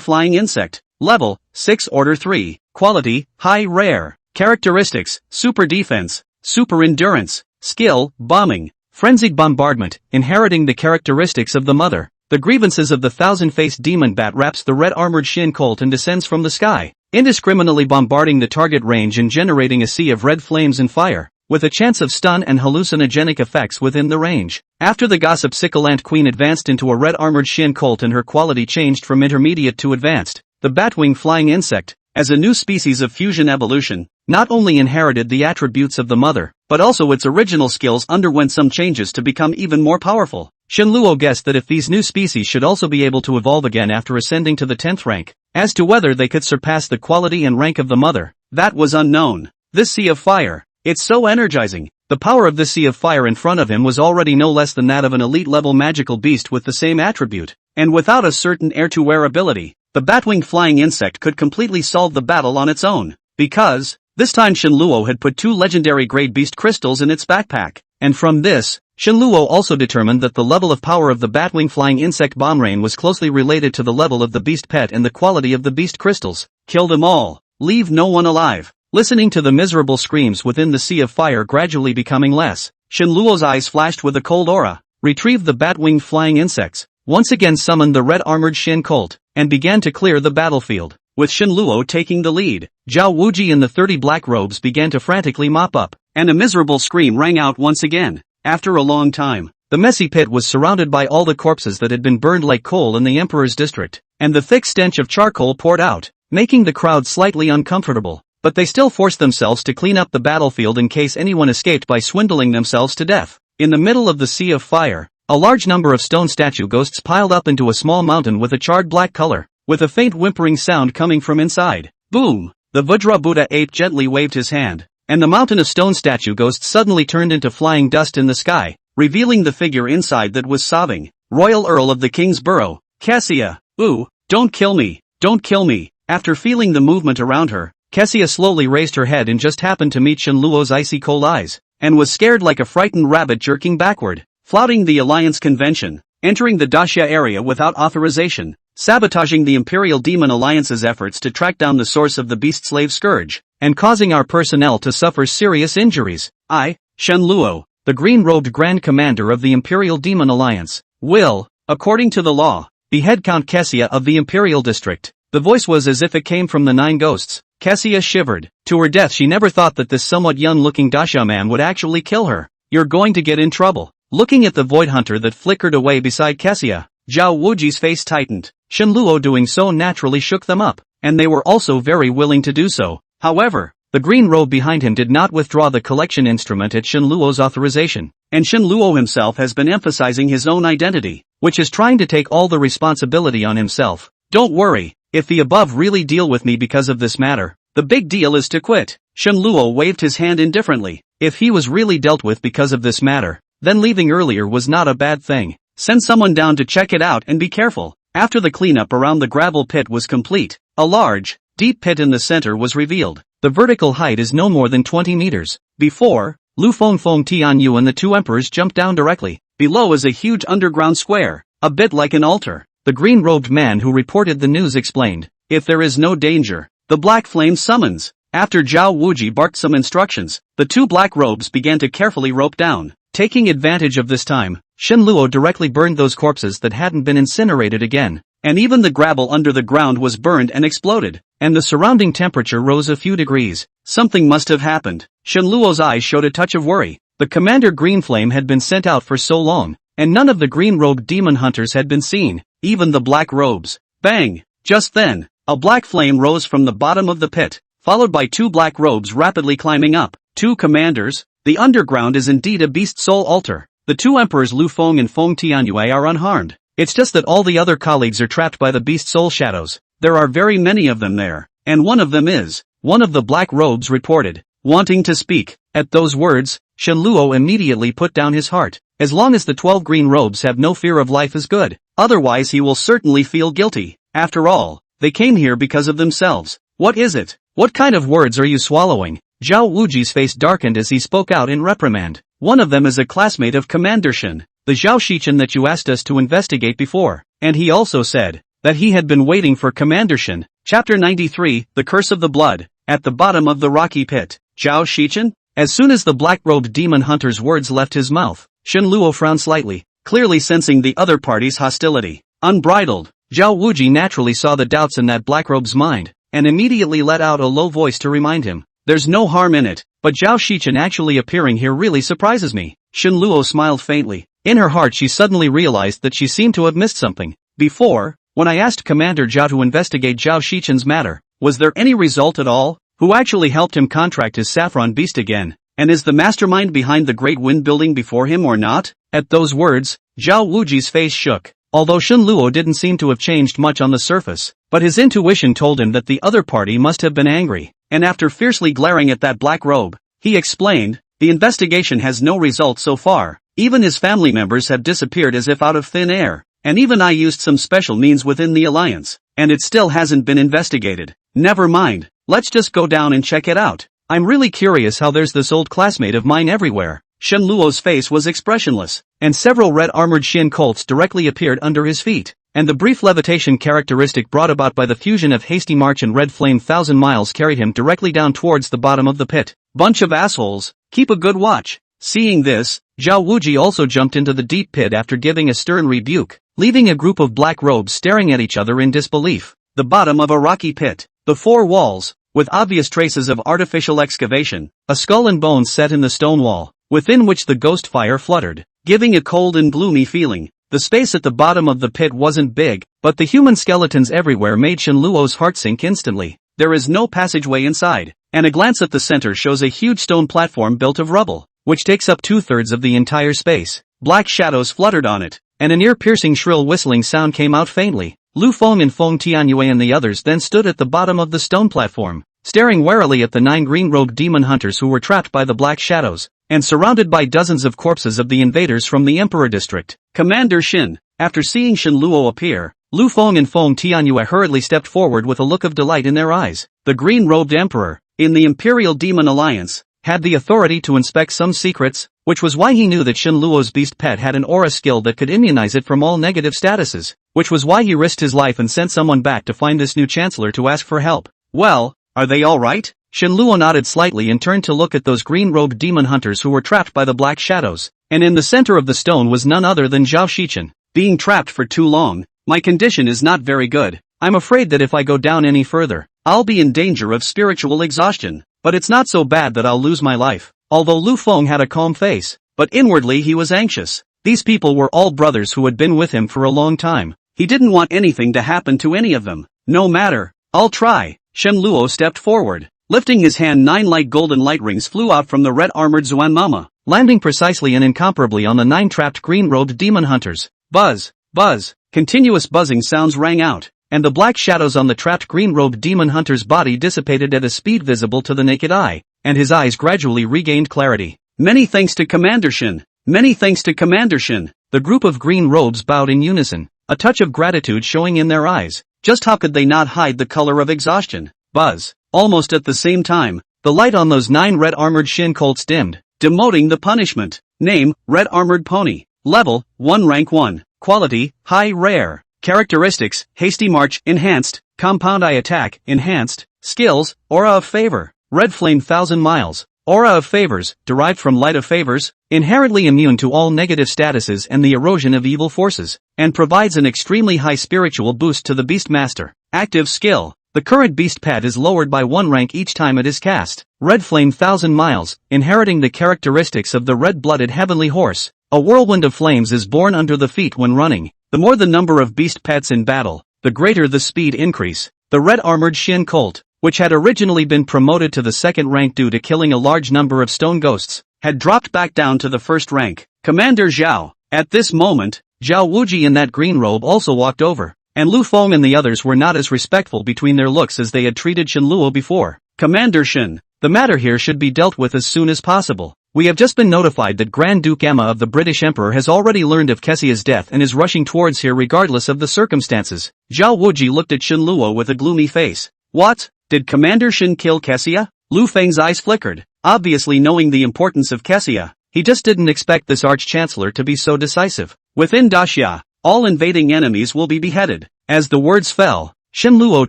Flying Insect. Level, 6 Order 3. Quality, High Rare. Characteristics, Super Defense, Super Endurance. Skill, Bombing. Frenzied bombardment, inheriting the characteristics of the mother. The grievances of the thousand-faced demon bat wraps the red-armored Shin Colt and descends from the sky, indiscriminately bombarding the target range and generating a sea of red flames and fire, with a chance of stun and hallucinogenic effects within the range. After the gossip Sickleant Queen advanced into a red-armored Shin Colt and her quality changed from intermediate to advanced, the batwing flying insect, as a new species of fusion evolution, not only inherited the attributes of the mother, but also its original skills underwent some changes to become even more powerful. Shenluo guessed that if these new species should also be able to evolve again after ascending to the 10th rank, as to whether they could surpass the quality and rank of the mother, that was unknown. This sea of fire, it's so energizing. The power of this sea of fire in front of him was already no less than that of an elite-level magical beast with the same attribute, and without a certain air-to-air ability, the batwing flying insect could completely solve the battle on its own, because, this time Shenluo had put 2 legendary grade beast crystals in its backpack, and from this, Shenluo also determined that the level of power of the batwing flying insect bomb rain was closely related to the level of the beast pet and the quality of the beast crystals. Kill them all. Leave no one alive. Listening to the miserable screams within the sea of fire gradually becoming less, Shenluo's eyes flashed with a cold aura, retrieved the bat-winged flying insects, once again summoned the red-armored Shin Colt, and began to clear the battlefield. With Shenluo taking the lead, Zhao Wuji in the 30 black robes began to frantically mop up, and a miserable scream rang out once again. After a long time, the messy pit was surrounded by all the corpses that had been burned like coal in the Emperor's district, and the thick stench of charcoal poured out, making the crowd slightly uncomfortable. But they still forced themselves to clean up the battlefield in case anyone escaped by swindling themselves to death. In the middle of the sea of fire, a large number of stone statue ghosts piled up into a small mountain with a charred black color, with a faint whimpering sound coming from inside. Boom! The Vajra Buddha ape gently waved his hand, and the mountain of stone statue ghosts suddenly turned into flying dust in the sky, revealing the figure inside that was sobbing. Royal Earl of the King's Burrow, Cassia. Ooh, don't kill me, don't kill me. After feeling the movement around her, Cassia slowly raised her head and just happened to meet Shenluo's icy cold eyes, and was scared like a frightened rabbit jerking backward, flouting the Alliance Convention, entering the Daxia area without authorization, sabotaging the Imperial Demon Alliance's efforts to track down the source of the beast slave scourge, and causing our personnel to suffer serious injuries. I, Shenluo, the green-robed Grand Commander of the Imperial Demon Alliance, will, according to the law, behead Count Cassia of the Imperial District. The voice was as if it came from the 9 ghosts. Cassia shivered. To her death she never thought that this somewhat young-looking Daxia man would actually kill her. You're going to get in trouble. Looking at the void hunter that flickered away beside Cassia, Zhao Wuji's face tightened. Shenluo doing so naturally shook them up, and they were also very willing to do so. However, the green robe behind him did not withdraw the collection instrument at Shenluo's authorization, and Shenluo himself has been emphasizing his own identity, which is trying to take all the responsibility on himself. Don't worry, if the above really deal with me because of this matter, the big deal is to quit. Shenluo waved his hand indifferently. If he was really dealt with because of this matter, then leaving earlier was not a bad thing. Send someone down to check it out and be careful. After the cleanup around the gravel pit was complete, a large, deep pit in the center was revealed. The vertical height is no more than 20 meters. Before, Lu Fengfeng Tianyu and the 2 emperors jumped down directly. Below is a huge underground square, a bit like an altar. The green-robed man who reported the news explained, if there is no danger, the black flame summons. After Zhao Wuji barked some instructions, the 2 black robes began to carefully rope down. Taking advantage of this time, Shenluo directly burned those corpses that hadn't been incinerated again, and even the gravel under the ground was burned and exploded, and the surrounding temperature rose a few degrees. Something must have happened. Shenluo's eyes showed a touch of worry. The Commander Greenflame had been sent out for so long, and none of the green-robed demon hunters had been seen, even the black robes. Bang! Just then, a black flame rose from the bottom of the pit, followed by 2 black robes rapidly climbing up. 2 commanders. The underground is indeed a beast soul altar. The 2 emperors Lu Feng and Feng Tianyue are unharmed. It's just that all the other colleagues are trapped by the beast soul shadows. There are very many of them there, and one of them is, one of the black robes reported, wanting to speak. At those words, Shenluo immediately put down his heart. As long as the 12 green robes have no fear of life is good, otherwise he will certainly feel guilty. After all, they came here because of themselves. What is it? What kind of words are you swallowing? Zhao Wuji's face darkened as he spoke out in reprimand. One of them is a classmate of Commander Shen, the Zhao Shichen that you asked us to investigate before, and he also said that he had been waiting for Commander Shen. Chapter 93, The Curse of the Blood. At the bottom of the rocky pit, Zhao Shichen? As soon as the black-robed demon hunter's words left his mouth, Shen Luo frowned slightly, clearly sensing the other party's hostility. Unbridled, Zhao Wuji naturally saw the doubts in that blackrobe's mind, and immediately let out a low voice to remind him. There's no harm in it, but Zhao Shichen actually appearing here really surprises me. Shen Luo smiled faintly. In her heart she suddenly realized that she seemed to have missed something. Before, when I asked Commander Zhao to investigate Zhao Shichen's matter, was there any result at all? Who actually helped him contract his saffron beast again? And is the mastermind behind the Great Wind building before him or not? At those words, Zhao Wuji's face shook. Although Shen Luo didn't seem to have changed much on the surface, but his intuition told him that the other party must have been angry, and after fiercely glaring at that black robe, he explained, the investigation has no results so far, even his family members have disappeared as if out of thin air, and even I used some special means within the alliance, and it still hasn't been investigated. Never mind, let's just go down and check it out. I'm really curious how there's this old classmate of mine everywhere. Shen Luo's face was expressionless, and several red-armored Shin colts directly appeared under his feet, and the brief levitation characteristic brought about by the fusion of hasty march and red flame 1,000 miles carried him directly down towards the bottom of the pit. Bunch of assholes, keep a good watch. Seeing this, Zhao Wuji also jumped into the deep pit after giving a stern rebuke, leaving a group of black robes staring at each other in disbelief. The bottom of a rocky pit, the four walls, with obvious traces of artificial excavation, a skull and bones set in the stone wall, within which the ghost fire fluttered, giving a cold and gloomy feeling. The space at the bottom of the pit wasn't big, but the human skeletons everywhere made Shen Luo's heart sink instantly. There is no passageway inside, and a glance at the center shows a huge stone platform built of rubble, which takes up 2/3 of the entire space. Black shadows fluttered on it, and an ear-piercing shrill whistling sound came out faintly. Lu Feng and Feng Tianyue and the others then stood at the bottom of the stone platform, staring warily at the 9 green-robed demon hunters who were trapped by the black shadows, and surrounded by dozens of corpses of the invaders from the Emperor District. Commander Shin, after seeing Shen Luo appear, Lu Feng and Feng Tianyue hurriedly stepped forward with a look of delight in their eyes. The green-robed Emperor, in the Imperial Demon Alliance, had the authority to inspect some secrets, which was why he knew that Shen Luo's beast pet had an aura skill that could immunize it from all negative statuses, which was why he risked his life and sent someone back to find this new chancellor to ask for help. Well, are they all right? Shen Luo nodded slightly and turned to look at those green-robed demon hunters who were trapped by the black shadows, and in the center of the stone was none other than Zhao Shichen. Being trapped for too long, my condition is not very good. I'm afraid that if I go down any further, I'll be in danger of spiritual exhaustion, but it's not so bad that I'll lose my life. Although Lu Feng had a calm face, but inwardly he was anxious. These people were all brothers who had been with him for a long time. He didn't want anything to happen to any of them. No matter, I'll try. Shen Luo stepped forward. Lifting his hand, 9 light golden light rings flew out from the red-armored Zuan Mama, landing precisely and incomparably on the 9 trapped green-robed demon hunters. Buzz, buzz, continuous buzzing sounds rang out, and the black shadows on the trapped green-robed demon hunter's body dissipated at a speed visible to the naked eye, and his eyes gradually regained clarity. Many thanks to Commander Shin. Many thanks to Commander Shin. The group of green robes bowed in unison, a touch of gratitude showing in their eyes. Just how could they not hide the color of exhaustion? Buzz. Almost at the same time, the light on those 9 red-armored Shin colts dimmed, demoting the punishment. Name, Red Armored Pony. Level, 1 rank 1. Quality, high rare. Characteristics, hasty march, enhanced. Compound eye attack, enhanced. Skills, aura of favor. Red flame 1,000 miles. Aura of favors, derived from light of favors, inherently immune to all negative statuses and the erosion of evil forces, and provides an extremely high spiritual boost to the Beast Master. Active skill. The current beast pet is lowered by 1 rank each time it is cast. Red flame 1,000 miles, inheriting the characteristics of the red-blooded heavenly horse. A whirlwind of flames is born under the feet when running. The more the number of beast pets in battle, the greater the speed increase. The red-armored Shin colt, which had originally been promoted to the 2nd rank due to killing a large number of stone ghosts, had dropped back down to the 1st rank. Commander Zhao. At this moment, Zhao Wuji in that green robe also walked over, and Lu Feng and the others were not as respectful between their looks as they had treated Shen Luo before. Commander Shen, the matter here should be dealt with as soon as possible. We have just been notified that Grand Duke Emma of the British Emperor has already learned of Kessia's death and is rushing towards here regardless of the circumstances. Zhao Wuji looked at Shen Luo with a gloomy face. What? Did Commander Shen kill Kessia? Lu Feng's eyes flickered. Obviously knowing the importance of Kessia, he just didn't expect this Arch-Chancellor to be so decisive. Within Daxia, all invading enemies will be beheaded. As the words fell, Shen Luo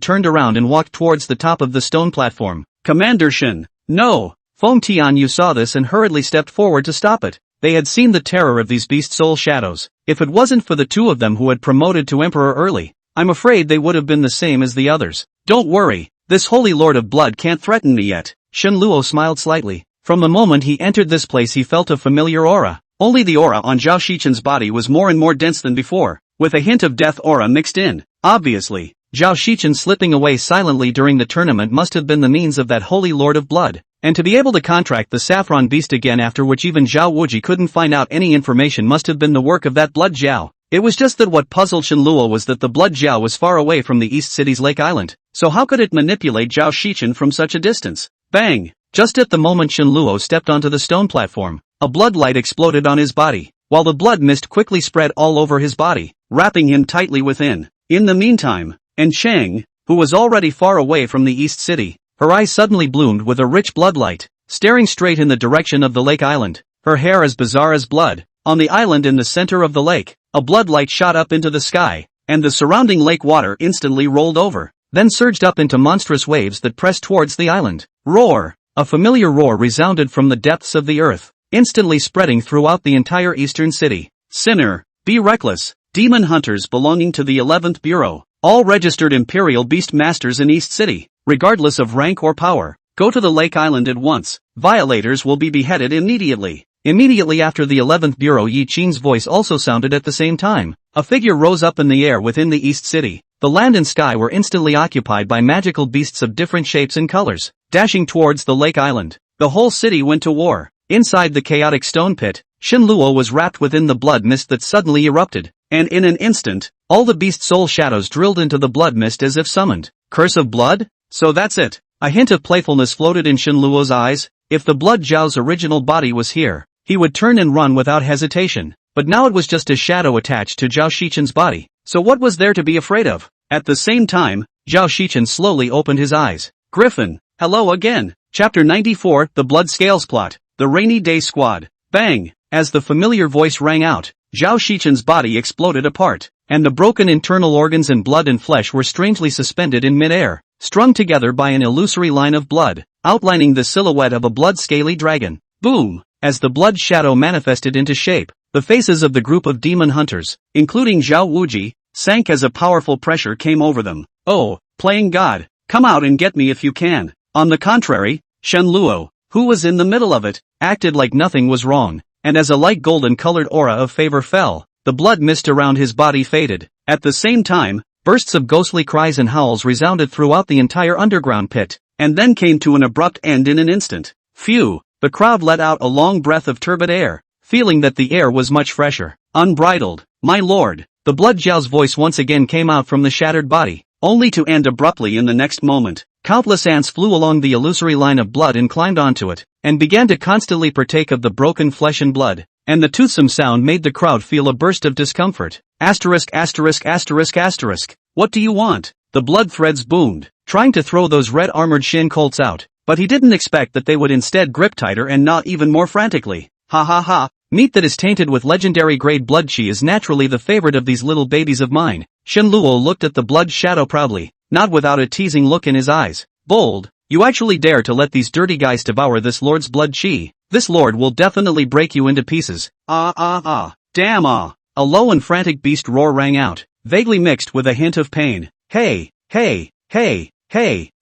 turned around and walked towards the top of the stone platform. Commander Shen, no! Feng Tianyue saw this and hurriedly stepped forward to stop it. They had seen the terror of these beast soul shadows. If it wasn't for the two of them who had promoted to emperor early, I'm afraid they would have been the same as the others. Don't worry, this holy lord of blood can't threaten me yet. Shen Luo smiled slightly. From the moment he entered this place he felt a familiar aura. Only the aura on Zhao Shichen's body was more and more dense than before, with a hint of death aura mixed in. Obviously, Zhao Shichen slipping away silently during the tournament must have been the means of that holy lord of blood. And to be able to contract the saffron beast again after which even Zhao Wuji couldn't find out any information must have been the work of that blood Zhao. It was just that what puzzled Shen Luo was that the blood Zhao was far away from the East City's Lake Island, so how could it manipulate Zhao Shichen from such a distance? Bang! Just at the moment Shen Luo stepped onto the stone platform, a blood light exploded on his body, while the blood mist quickly spread all over his body, wrapping him tightly within. In the meantime, En Sheng, who was already far away from the East City, her eyes suddenly bloomed with a rich bloodlight, staring straight in the direction of the lake island, her hair as bizarre as blood. On the island in the center of the lake, a bloodlight shot up into the sky, and the surrounding lake water instantly rolled over, then surged up into monstrous waves that pressed towards the island. Roar! A familiar roar resounded from the depths of the earth, instantly spreading throughout the entire eastern city. Sinner, be reckless, demon hunters belonging to the 11th Bureau, all registered Imperial Beast Masters in East City, regardless of rank or power, go to the Lake Island at once. Violators will be beheaded immediately. Immediately after the 11th Bureau, Yi Qing's voice also sounded at the same time. A figure rose up in the air within the East City. The land and sky were instantly occupied by magical beasts of different shapes and colors, dashing towards the Lake Island. The whole city went to war. Inside the chaotic stone pit, Shen Luo was wrapped within the blood mist that suddenly erupted, and in an instant, all the beast soul shadows drilled into the blood mist as if summoned. Curse of blood? So that's it. A hint of playfulness floated in Shen Luo's eyes. If the blood Zhao's original body was here, he would turn and run without hesitation. But now it was just a shadow attached to Zhao Shichen's body. So what was there to be afraid of? At the same time, Zhao Shichen slowly opened his eyes. Griffin, hello again. Chapter 94, The Blood Scales Plot. The Rainy Day Squad. Bang! As the familiar voice rang out, Zhao Shichen's body exploded apart, and the broken internal organs and blood and flesh were strangely suspended in midair, strung together by an illusory line of blood, outlining the silhouette of a blood-scaly dragon. Boom! As the blood shadow manifested into shape, the faces of the group of demon hunters, including Zhao Wuji, sank as a powerful pressure came over them. Oh, playing God, come out and get me if you can. On the contrary, Shen Luo, who was in the middle of it, acted like nothing was wrong, and as a light golden-colored aura of favor fell, the blood mist around his body faded. At the same time, bursts of ghostly cries and howls resounded throughout the entire underground pit, and then came to an abrupt end in an instant. Phew! The crowd let out a long breath of turbid air, feeling that the air was much fresher. Unbridled, my lord! The blood Zhao's voice once again came out from the shattered body, only to end abruptly in the next moment. Countless ants flew along the illusory line of blood and climbed onto it, and began to constantly partake of the broken flesh and blood, and the toothsome sound made the crowd feel a burst of discomfort. Asterisk asterisk asterisk asterisk. What do you want? The blood threads boomed, trying to throw those red-armored shin colts out, but he didn't expect that they would instead grip tighter and gnaw even more frantically. Ha ha ha, meat that is tainted with legendary-grade blood chi is naturally the favorite of these little babies of mine. Shen Luo looked at the blood shadow proudly, not without a teasing look in his eyes. Bold, you actually dare to let these dirty guys devour this lord's blood chi? This lord will definitely break you into pieces. Damn ah. A low and frantic beast roar rang out, vaguely mixed with a hint of pain. Hey,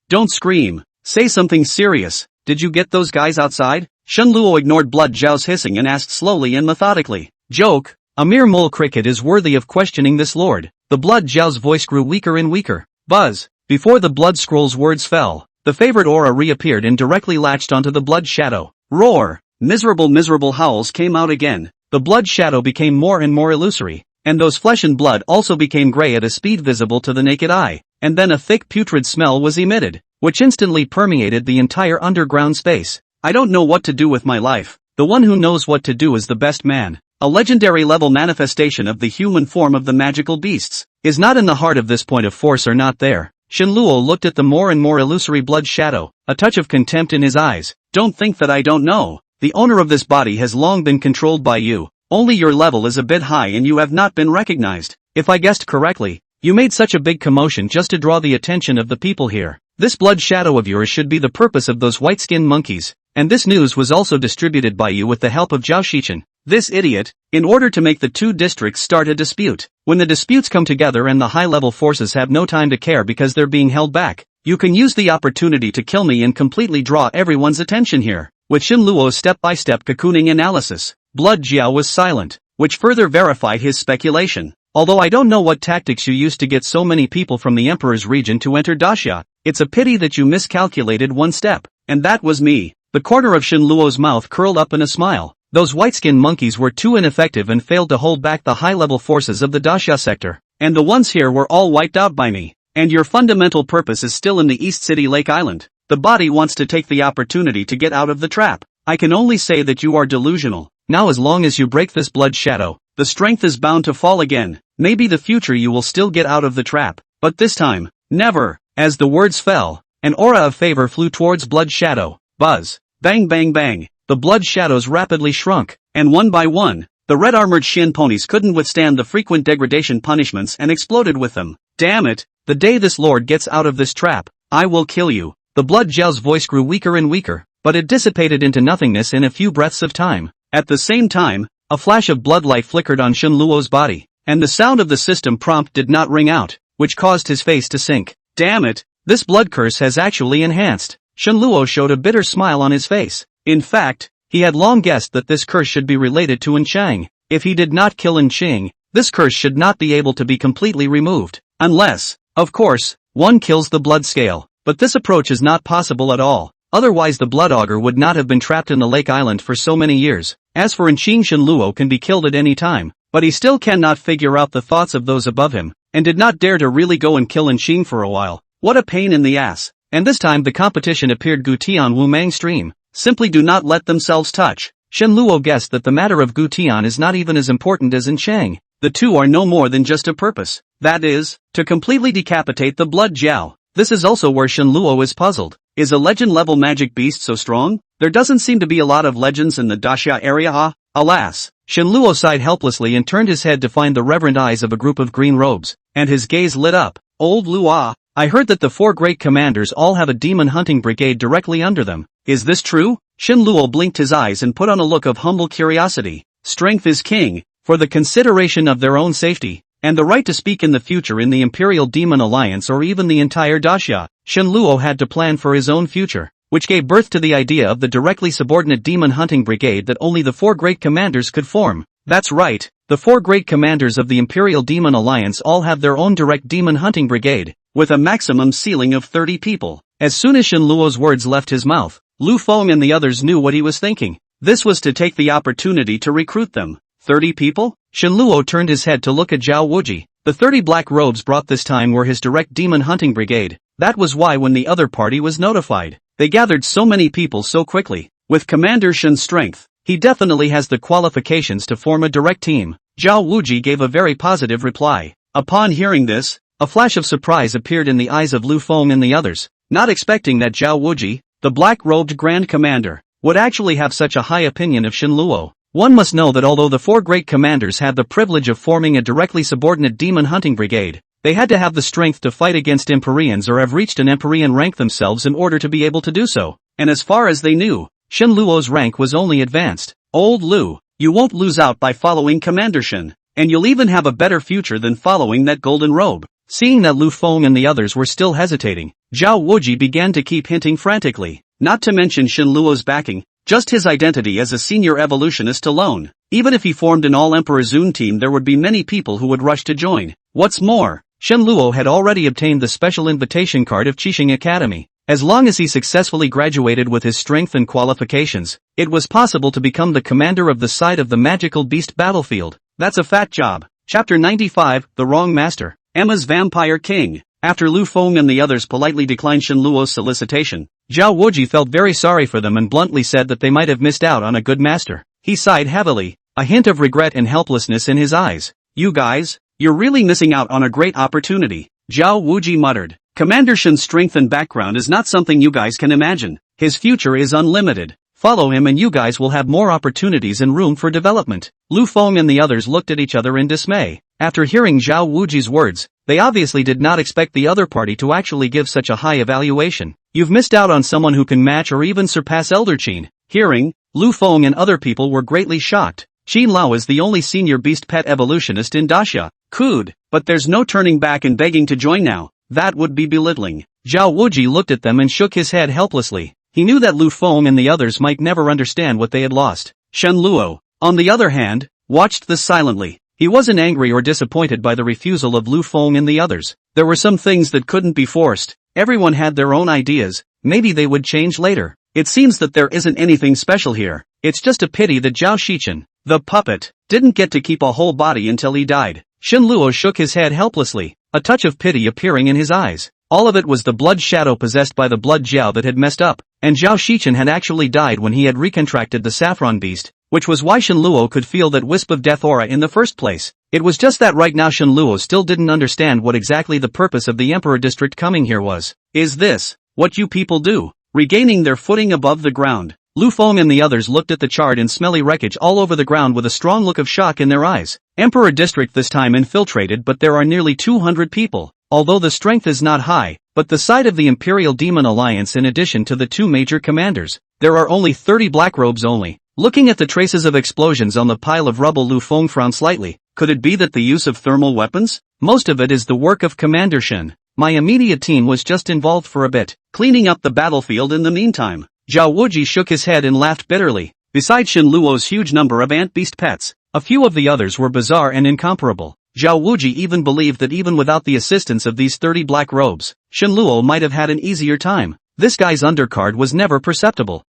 don't scream. Say something serious. Did you get those guys outside? Shen Luo ignored blood Zhao's hissing and asked slowly and methodically. Joke, a mere mole cricket is worthy of questioning this lord. The blood Zhao's voice grew weaker and weaker. Buzz. Before the blood scroll's words fell, the favorite aura reappeared and directly latched onto the blood shadow. Roar! Miserable howls came out again. The blood shadow became more and more illusory, and those flesh and blood also became gray at a speed visible to the naked eye, and then a thick putrid smell was emitted, which instantly permeated the entire underground space. I don't know what to do with my life. The one who knows what to do is the best man. A legendary level manifestation of the human form of the magical beasts is not in the heart of this point of force or not there. Shen Luo looked at the more and more illusory blood shadow, a touch of contempt in his eyes. Don't think that I don't know. The owner of this body has long been controlled by you. Only your level is a bit high and you have not been recognized. If I guessed correctly, you made such a big commotion just to draw the attention of the people here. This blood shadow of yours should be the purpose of those white-skinned monkeys, and this news was also distributed by you with the help of Zhao Shichen. This idiot, in order to make the two districts start a dispute. When the disputes come together and the high-level forces have no time to care because they're being held back, you can use the opportunity to kill me and completely draw everyone's attention here. With Shin Luo's step-by-step cocooning analysis, Blood Jiao was silent, which further verified his speculation. Although I don't know what tactics you used to get so many people from the Emperor's region to enter Daxia, it's a pity that you miscalculated one step, and that was me. The corner of Shin Luo's mouth curled up in a smile. Those white-skinned monkeys were too ineffective and failed to hold back the high-level forces of the Daxia sector, and the ones here were all wiped out by me. And your fundamental purpose is still in the East City Lake Island. The body wants to take the opportunity to get out of the trap. I can only say that you are delusional. Now as long as you break this blood shadow, the strength is bound to fall again. Maybe the future you will still get out of the trap, but this time, never. As the words fell, an aura of favor flew towards Blood Shadow. Buzz. Bang bang bang. The blood shadows rapidly shrunk, and one by one, the red-armored Shin ponies couldn't withstand the frequent degradation punishments and exploded with them. Damn it, the day this lord gets out of this trap, I will kill you. The Blood Jiao's voice grew weaker and weaker, but it dissipated into nothingness in a few breaths of time. At the same time, a flash of bloodlight flickered on Shin Luo's body, and the sound of the system prompt did not ring out, which caused his face to sink. Damn it, this blood curse has actually enhanced. Shin Luo showed a bitter smile on his face. In fact, he had long guessed that this curse should be related to Enchang. If he did not kill Enchang, this curse should not be able to be completely removed. Unless, of course, one kills the blood scale. But this approach is not possible at all. Otherwise the blood augur would not have been trapped in the Lake Island for so many years. As for Enchang, Shin Luo can be killed at any time, but he still cannot figure out the thoughts of those above him, and did not dare to really go and kill Enchang for a while. What a pain in the ass. And this time the competition appeared Gutian Wu Mang's stream. Simply do not let themselves touch. Shin Luo guessed that the matter of Gutian is not even as important as Enchang. The two are no more than just a purpose. That is, to completely decapitate the Blood Jiao. This is also where Shin Luo is puzzled. Is a legend-level magic beast so strong? There doesn't seem to be a lot of legends in the Daxia area. Alas. Shin Luo sighed helplessly and turned his head to find the reverent eyes of a group of green robes, and his gaze lit up. Old Luo, I heard that the 4 great commanders all have a demon hunting brigade directly under them. Is this true? Shin Luo blinked his eyes and put on a look of humble curiosity. Strength is king, for the consideration of their own safety, and the right to speak in the future in the Imperial Demon Alliance or even the entire Daxia. Shin Luo had to plan for his own future, which gave birth to the idea of the directly subordinate demon hunting brigade that only the 4 great commanders could form. That's right, the 4 great commanders of the Imperial Demon Alliance all have their own direct demon hunting brigade, with a maximum ceiling of 30 people. As soon as Shin Luo's words left his mouth, Lu Feng and the others knew what he was thinking. This was to take the opportunity to recruit them. 30 people? Shin Luo turned his head to look at Zhao Wuji. The 30 black robes brought this time were his direct demon hunting brigade. That was why when the other party was notified, they gathered so many people so quickly. With Commander Shin's strength, he definitely has the qualifications to form a direct team. Zhao Wuji gave a very positive reply. Upon hearing this, a flash of surprise appeared in the eyes of Lu Feng and the others, not expecting that Zhao Wuji, the black-robed Grand Commander, would actually have such a high opinion of Shin Luo. One must know that although the 4 great commanders had the privilege of forming a directly subordinate demon hunting brigade, they had to have the strength to fight against Empyreans or have reached an Empyrean rank themselves in order to be able to do so. And as far as they knew, Shin Luo's rank was only advanced. Old Lu, you won't lose out by following Commander Shin, and you'll even have a better future than following that golden robe. Seeing that Lu Feng and the others were still hesitating, Zhao Wuji began to keep hinting frantically, not to mention Shin Luo's backing, just his identity as a senior evolutionist alone. Even if he formed an all-Emperor Zun team, there would be many people who would rush to join. What's more, Shin Luo had already obtained the special invitation card of Qixing Academy. As long as he successfully graduated with his strength and qualifications, it was possible to become the commander of the side of the magical beast battlefield. That's a fat job. Chapter 95, The Wrong Master. Emma's Vampire King. After Lu Feng and the others politely declined Shin Luo's solicitation, Zhao Wuji felt very sorry for them and bluntly said that they might have missed out on a good master. He sighed heavily, a hint of regret and helplessness in his eyes. You guys, you're really missing out on a great opportunity, Zhao Wuji muttered. Commander Shin's strength and background is not something you guys can imagine. His future is unlimited. Follow him and you guys will have more opportunities and room for development. Lu Feng and the others looked at each other in dismay. After hearing Zhao Wuji's words, they obviously did not expect the other party to actually give such a high evaluation. You've missed out on someone who can match or even surpass Elder Qin. Hearing, Lu Feng and other people were greatly shocked. Qin Lao is the only senior beast pet evolutionist in Daxia. Could, but there's no turning back and begging to join now. That would be belittling. Zhao Wuji looked at them and shook his head helplessly. He knew that Lu Feng and the others might never understand what they had lost. Shen Luo, on the other hand, watched this silently. He wasn't angry or disappointed by the refusal of Lu Feng and the others. There were some things that couldn't be forced. Everyone had their own ideas. Maybe they would change later. It seems that there isn't anything special here. It's just a pity that Zhao Shichen, the puppet, didn't get to keep a whole body until he died. Shen Luo shook his head helplessly, a touch of pity appearing in his eyes. All of it was the blood shadow possessed by the blood Jiao that had messed up, and Zhao Shichen had actually died when he had recontracted the saffron beast, which was why Shen Luo could feel that wisp of death aura in the first place. It was just that right now Shen Luo still didn't understand what exactly the purpose of the Emperor District coming here was. Is this what you people do? Regaining their footing above the ground, Lu Feng and the others looked at the charred and smelly wreckage all over the ground with a strong look of shock in their eyes. Emperor District this time infiltrated, but there are nearly 200 people. Although the strength is not high, but the side of the Imperial Demon Alliance in addition to the two major commanders, there are only 30 blackrobes only. Looking at the traces of explosions on the pile of rubble, Lu Feng frowned slightly. Could it be that the use of thermal weapons? Most of it is the work of Commander Shen. My immediate team was just involved for a bit, cleaning up the battlefield in the meantime. Zhao Wuji shook his head and laughed bitterly. Besides Shen Luo's huge number of ant beast pets, a few of the others were bizarre and incomparable. Zhao Wuji even believed that even without the assistance of these 30 black robes, Shen Luo might have had an easier time. This guy's undercard was never perceptible.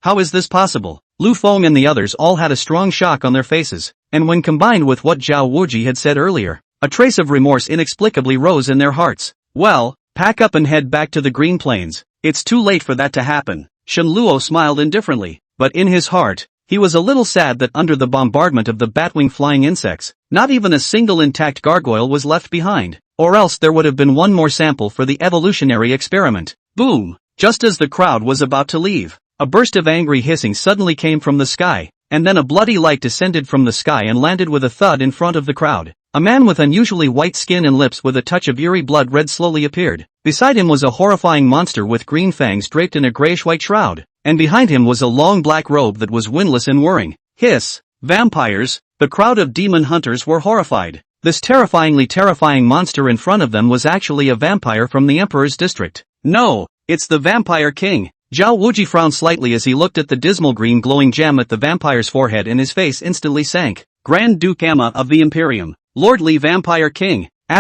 How is this possible? Lu Feng and the others all had a strong shock on their faces, and when combined with what Zhao Wuji had said earlier, a trace of remorse inexplicably rose in their hearts. Well, pack up and head back to the Green Plains. It's too late for that to happen. Shen Luo smiled indifferently, but in his heart, he was a little sad that under the bombardment of the batwing flying insects, not even a single intact gargoyle was left behind, or else there would have been one more sample for the evolutionary experiment. Boom! Just as the crowd was about to leave, a burst of angry hissing suddenly came from the sky, and then a bloody light descended from the sky and landed with a thud in front of the crowd. A man with unusually white skin and lips with a touch of eerie blood red slowly appeared. Beside him was a horrifying monster with green fangs draped in a grayish-white shroud, and behind him was a long black robe that was windless and whirring. Hiss! Vampires! The crowd of demon hunters were horrified. This terrifying monster in front of them was actually a vampire from the Emperor's district. No, it's the Vampire King. Zhao Wuji frowned slightly as he looked at the dismal green glowing gem at the vampire's forehead, and his face instantly sank. Grand Duke Emma of the Imperium. Lordly Vampire King. ********.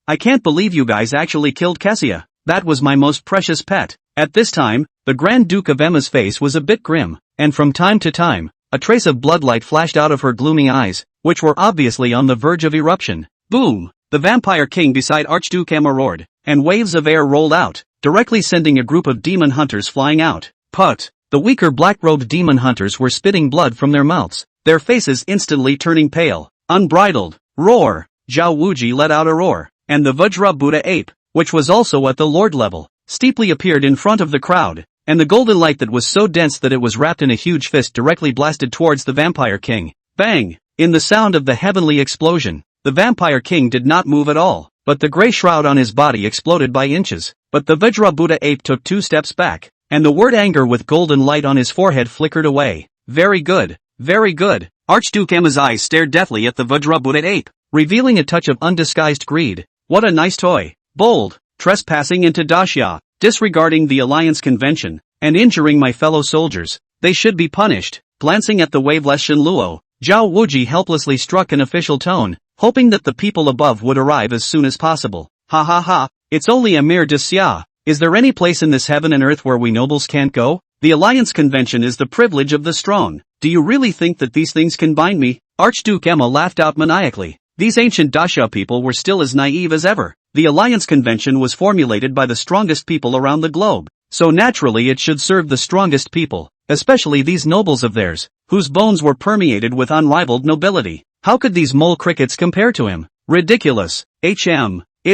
I can't believe you guys actually killed Kessia. That was my most precious pet. At this time, the Grand Duke of Emma's face was a bit grim, and from time to time, a trace of bloodlight flashed out of her gloomy eyes, which were obviously on the verge of eruption. Boom! The Vampire King beside Archduke Emma roared, and waves of air rolled out, directly sending a group of demon hunters flying out. Put! The weaker black-robed demon hunters were spitting blood from their mouths, their faces instantly turning pale. Unbridled. Roar! Zhao Wuji let out a roar, and the Vajra Buddha ape, which was also at the lord level, steeply appeared in front of the crowd, and the golden light that was so dense that it was wrapped in a huge fist directly blasted towards the Vampire King. Bang! In the sound of the heavenly explosion, the Vampire King did not move at all, but the gray shroud on his body exploded by inches. But the Vajra Buddha ape took 2 steps back, and the word anger with golden light on his forehead flickered away. Very good. Very good. Archduke Emma's eyes stared deathly at the Vajra Buddha ape, revealing a touch of undisguised greed. What a nice toy. Bold. Trespassing into Daxia, disregarding the alliance convention, and injuring my fellow soldiers. They should be punished. Glancing at the waveless Shen Luo, Zhao Wuji helplessly struck an official tone, hoping that the people above would arrive as soon as possible. Ha ha ha, it's only a mere Daxia. Is there any place in this heaven and earth where we nobles can't go? The alliance convention is the privilege of the strong. Do you really think that these things can bind me? Archduke Emma laughed out maniacally. These ancient Daxia people were still as naive as ever. The alliance convention was formulated by the strongest people around the globe, so naturally it should serve the strongest people, especially these nobles of theirs, whose bones were permeated with unrivaled nobility. How could these mole crickets compare to him? Ridiculous. It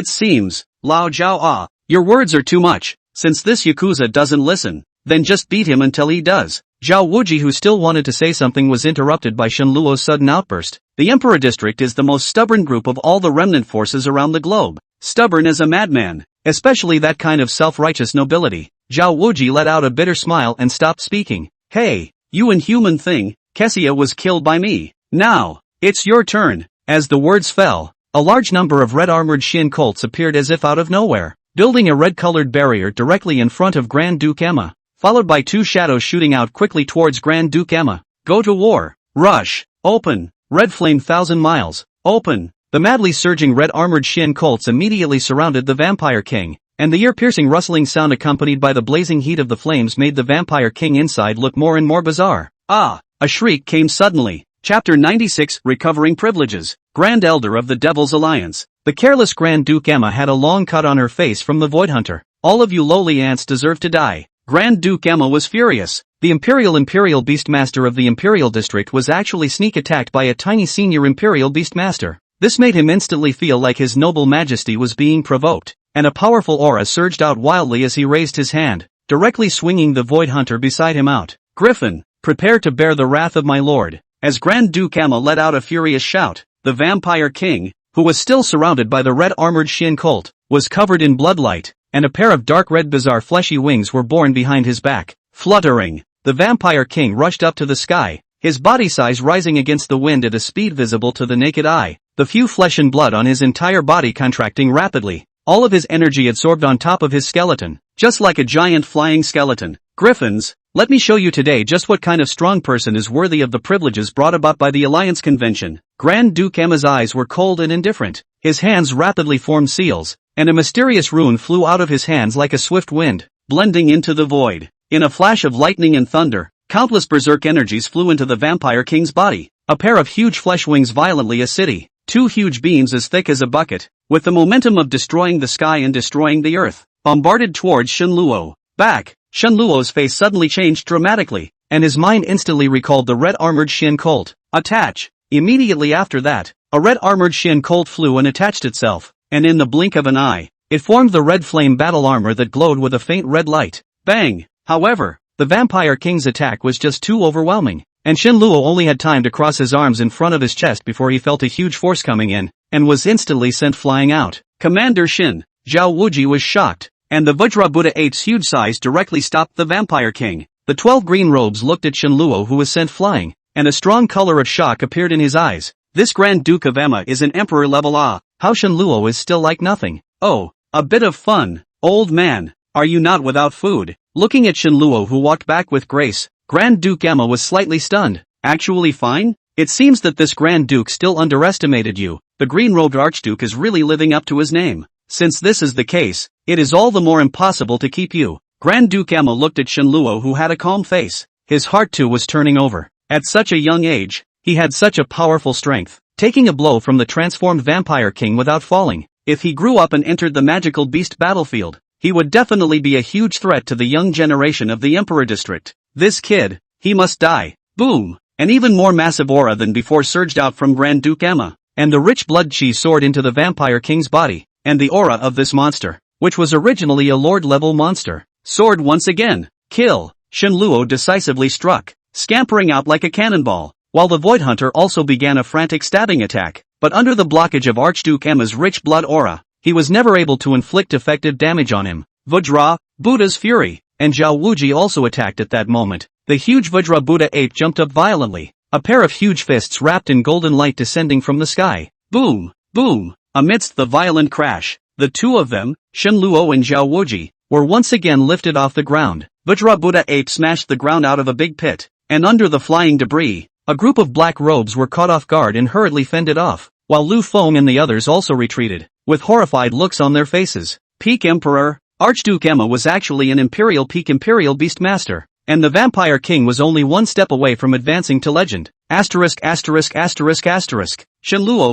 seems. Lao Jiao, your words are too much. Since this Yakuza doesn't listen, then just beat him until he does. Zhao Wuji, who still wanted to say something, was interrupted by Shen Luo's sudden outburst. The Emperor District is the most stubborn group of all the remnant forces around the globe. Stubborn as a madman, especially that kind of self-righteous nobility. Zhao Wuji let out a bitter smile and stopped speaking. Hey, You inhuman thing, Kessia was killed by me. Now, it's your turn. As the words fell, a large number of red-armored Shin colts appeared as if out of nowhere, building a red-colored barrier directly in front of Grand Duke Emma, followed by two shadows shooting out quickly towards Grand Duke Emma. Go to war. Rush. Open. Red flame 1,000 miles. Open. The madly surging red-armored Shin colts immediately surrounded the Vampire King, and the ear-piercing rustling sound accompanied by the blazing heat of the flames made the Vampire King inside look more and more bizarre. Ah! A shriek came suddenly. Chapter 96, Recovering Privileges. Grand Elder of the Devil's Alliance. The careless Grand Duke Emma had a long cut on her face from the Void Hunter. All of you lowly ants deserve to die. Grand Duke Emma was furious. The Imperial Beastmaster of the Imperial District was actually sneak attacked by a tiny senior Imperial Beastmaster. This made him instantly feel like his noble majesty was being provoked, and a powerful aura surged out wildly as he raised his hand, directly swinging the Void Hunter beside him out. Griffin, prepare to bear the wrath of my lord. As Grand Duke Emma let out a furious shout, the Vampire King, who was still surrounded by the red-armored Shin colt, was covered in bloodlight, and a pair of dark red bizarre fleshy wings were borne behind his back. Fluttering, the Vampire King rushed up to the sky, his body size rising against the wind at a speed visible to the naked eye, the few flesh and blood on his entire body contracting rapidly, all of his energy absorbed on top of his skeleton, just like a giant flying skeleton. Griffins, let me show you today just what kind of strong person is worthy of the privileges brought about by the Alliance Convention. Grand Duke Emma's eyes were cold and indifferent, his hands rapidly formed seals, and a mysterious rune flew out of his hands like a swift wind, blending into the void. In a flash of lightning and thunder, countless berserk energies flew into the Vampire King's body, a pair of huge flesh wings violently a city, two huge beams as thick as a bucket, with the momentum of destroying the sky and destroying the earth, bombarded towards Shenluo. Back! Shenluo's face suddenly changed dramatically, and his mind instantly recalled the red-armored Shin colt. Attach! Immediately after that, a red-armored Shin colt flew and attached itself, and in the blink of an eye, it formed the red flame battle armor that glowed with a faint red light. Bang! However, the Vampire King's attack was just too overwhelming, and Shenluo only had time to cross his arms in front of his chest before he felt a huge force coming in, and was instantly sent flying out. Commander Shin, Zhao Wuji was shocked, and the Vajra Buddha 8's huge size directly stopped the Vampire King. The 12 green robes looked at Shenluo who was sent flying, and a strong color of shock appeared in his eyes. This Grand Duke of Emma is an emperor level. How Shenluo is still like nothing. Oh, a bit of fun. Old man, are you not without food? Looking at Shenluo who walked back with grace, Grand Duke Emma was slightly stunned. Actually fine? It seems that this Grand Duke still underestimated you. The green-robed Archduke is really living up to his name. Since this is the case, it is all the more impossible to keep you. Grand Duke Emma looked at Shenluo who had a calm face. His heart too was turning over. At such a young age, he had such a powerful strength, taking a blow from the transformed Vampire King without falling. If he grew up and entered the magical beast battlefield, he would definitely be a huge threat to the young generation of the Emperor District. This kid, he must die. Boom! An even more massive aura than before surged out from Grand Duke Emma, and the rich blood chi soared into the Vampire King's body, and the aura of this monster, which was originally a Lord-level monster, soared once again. Kill! Shenluo decisively struck, scampering out like a cannonball, while the Void Hunter also began a frantic stabbing attack, but under the blockage of Archduke Emma's rich blood aura, he was never able to inflict effective damage on him. Vajra, Buddha's Fury, and Zhao Wuji also attacked at that moment. The huge Vajra Buddha ape jumped up violently, a pair of huge fists wrapped in golden light descending from the sky. Boom! Boom! Amidst the violent crash, the two of them, Shenluo and Zhao Wuji, were once again lifted off the ground. Vajra Buddha ape smashed the ground out of a big pit, and under the flying debris, a group of black robes were caught off guard and hurriedly fended off, while Lu Feng and the others also retreated, with horrified looks on their faces. Peak Emperor, Archduke Emma was actually an peak Imperial Beastmaster, and the Vampire King was only one step away from advancing to legend. Shenluo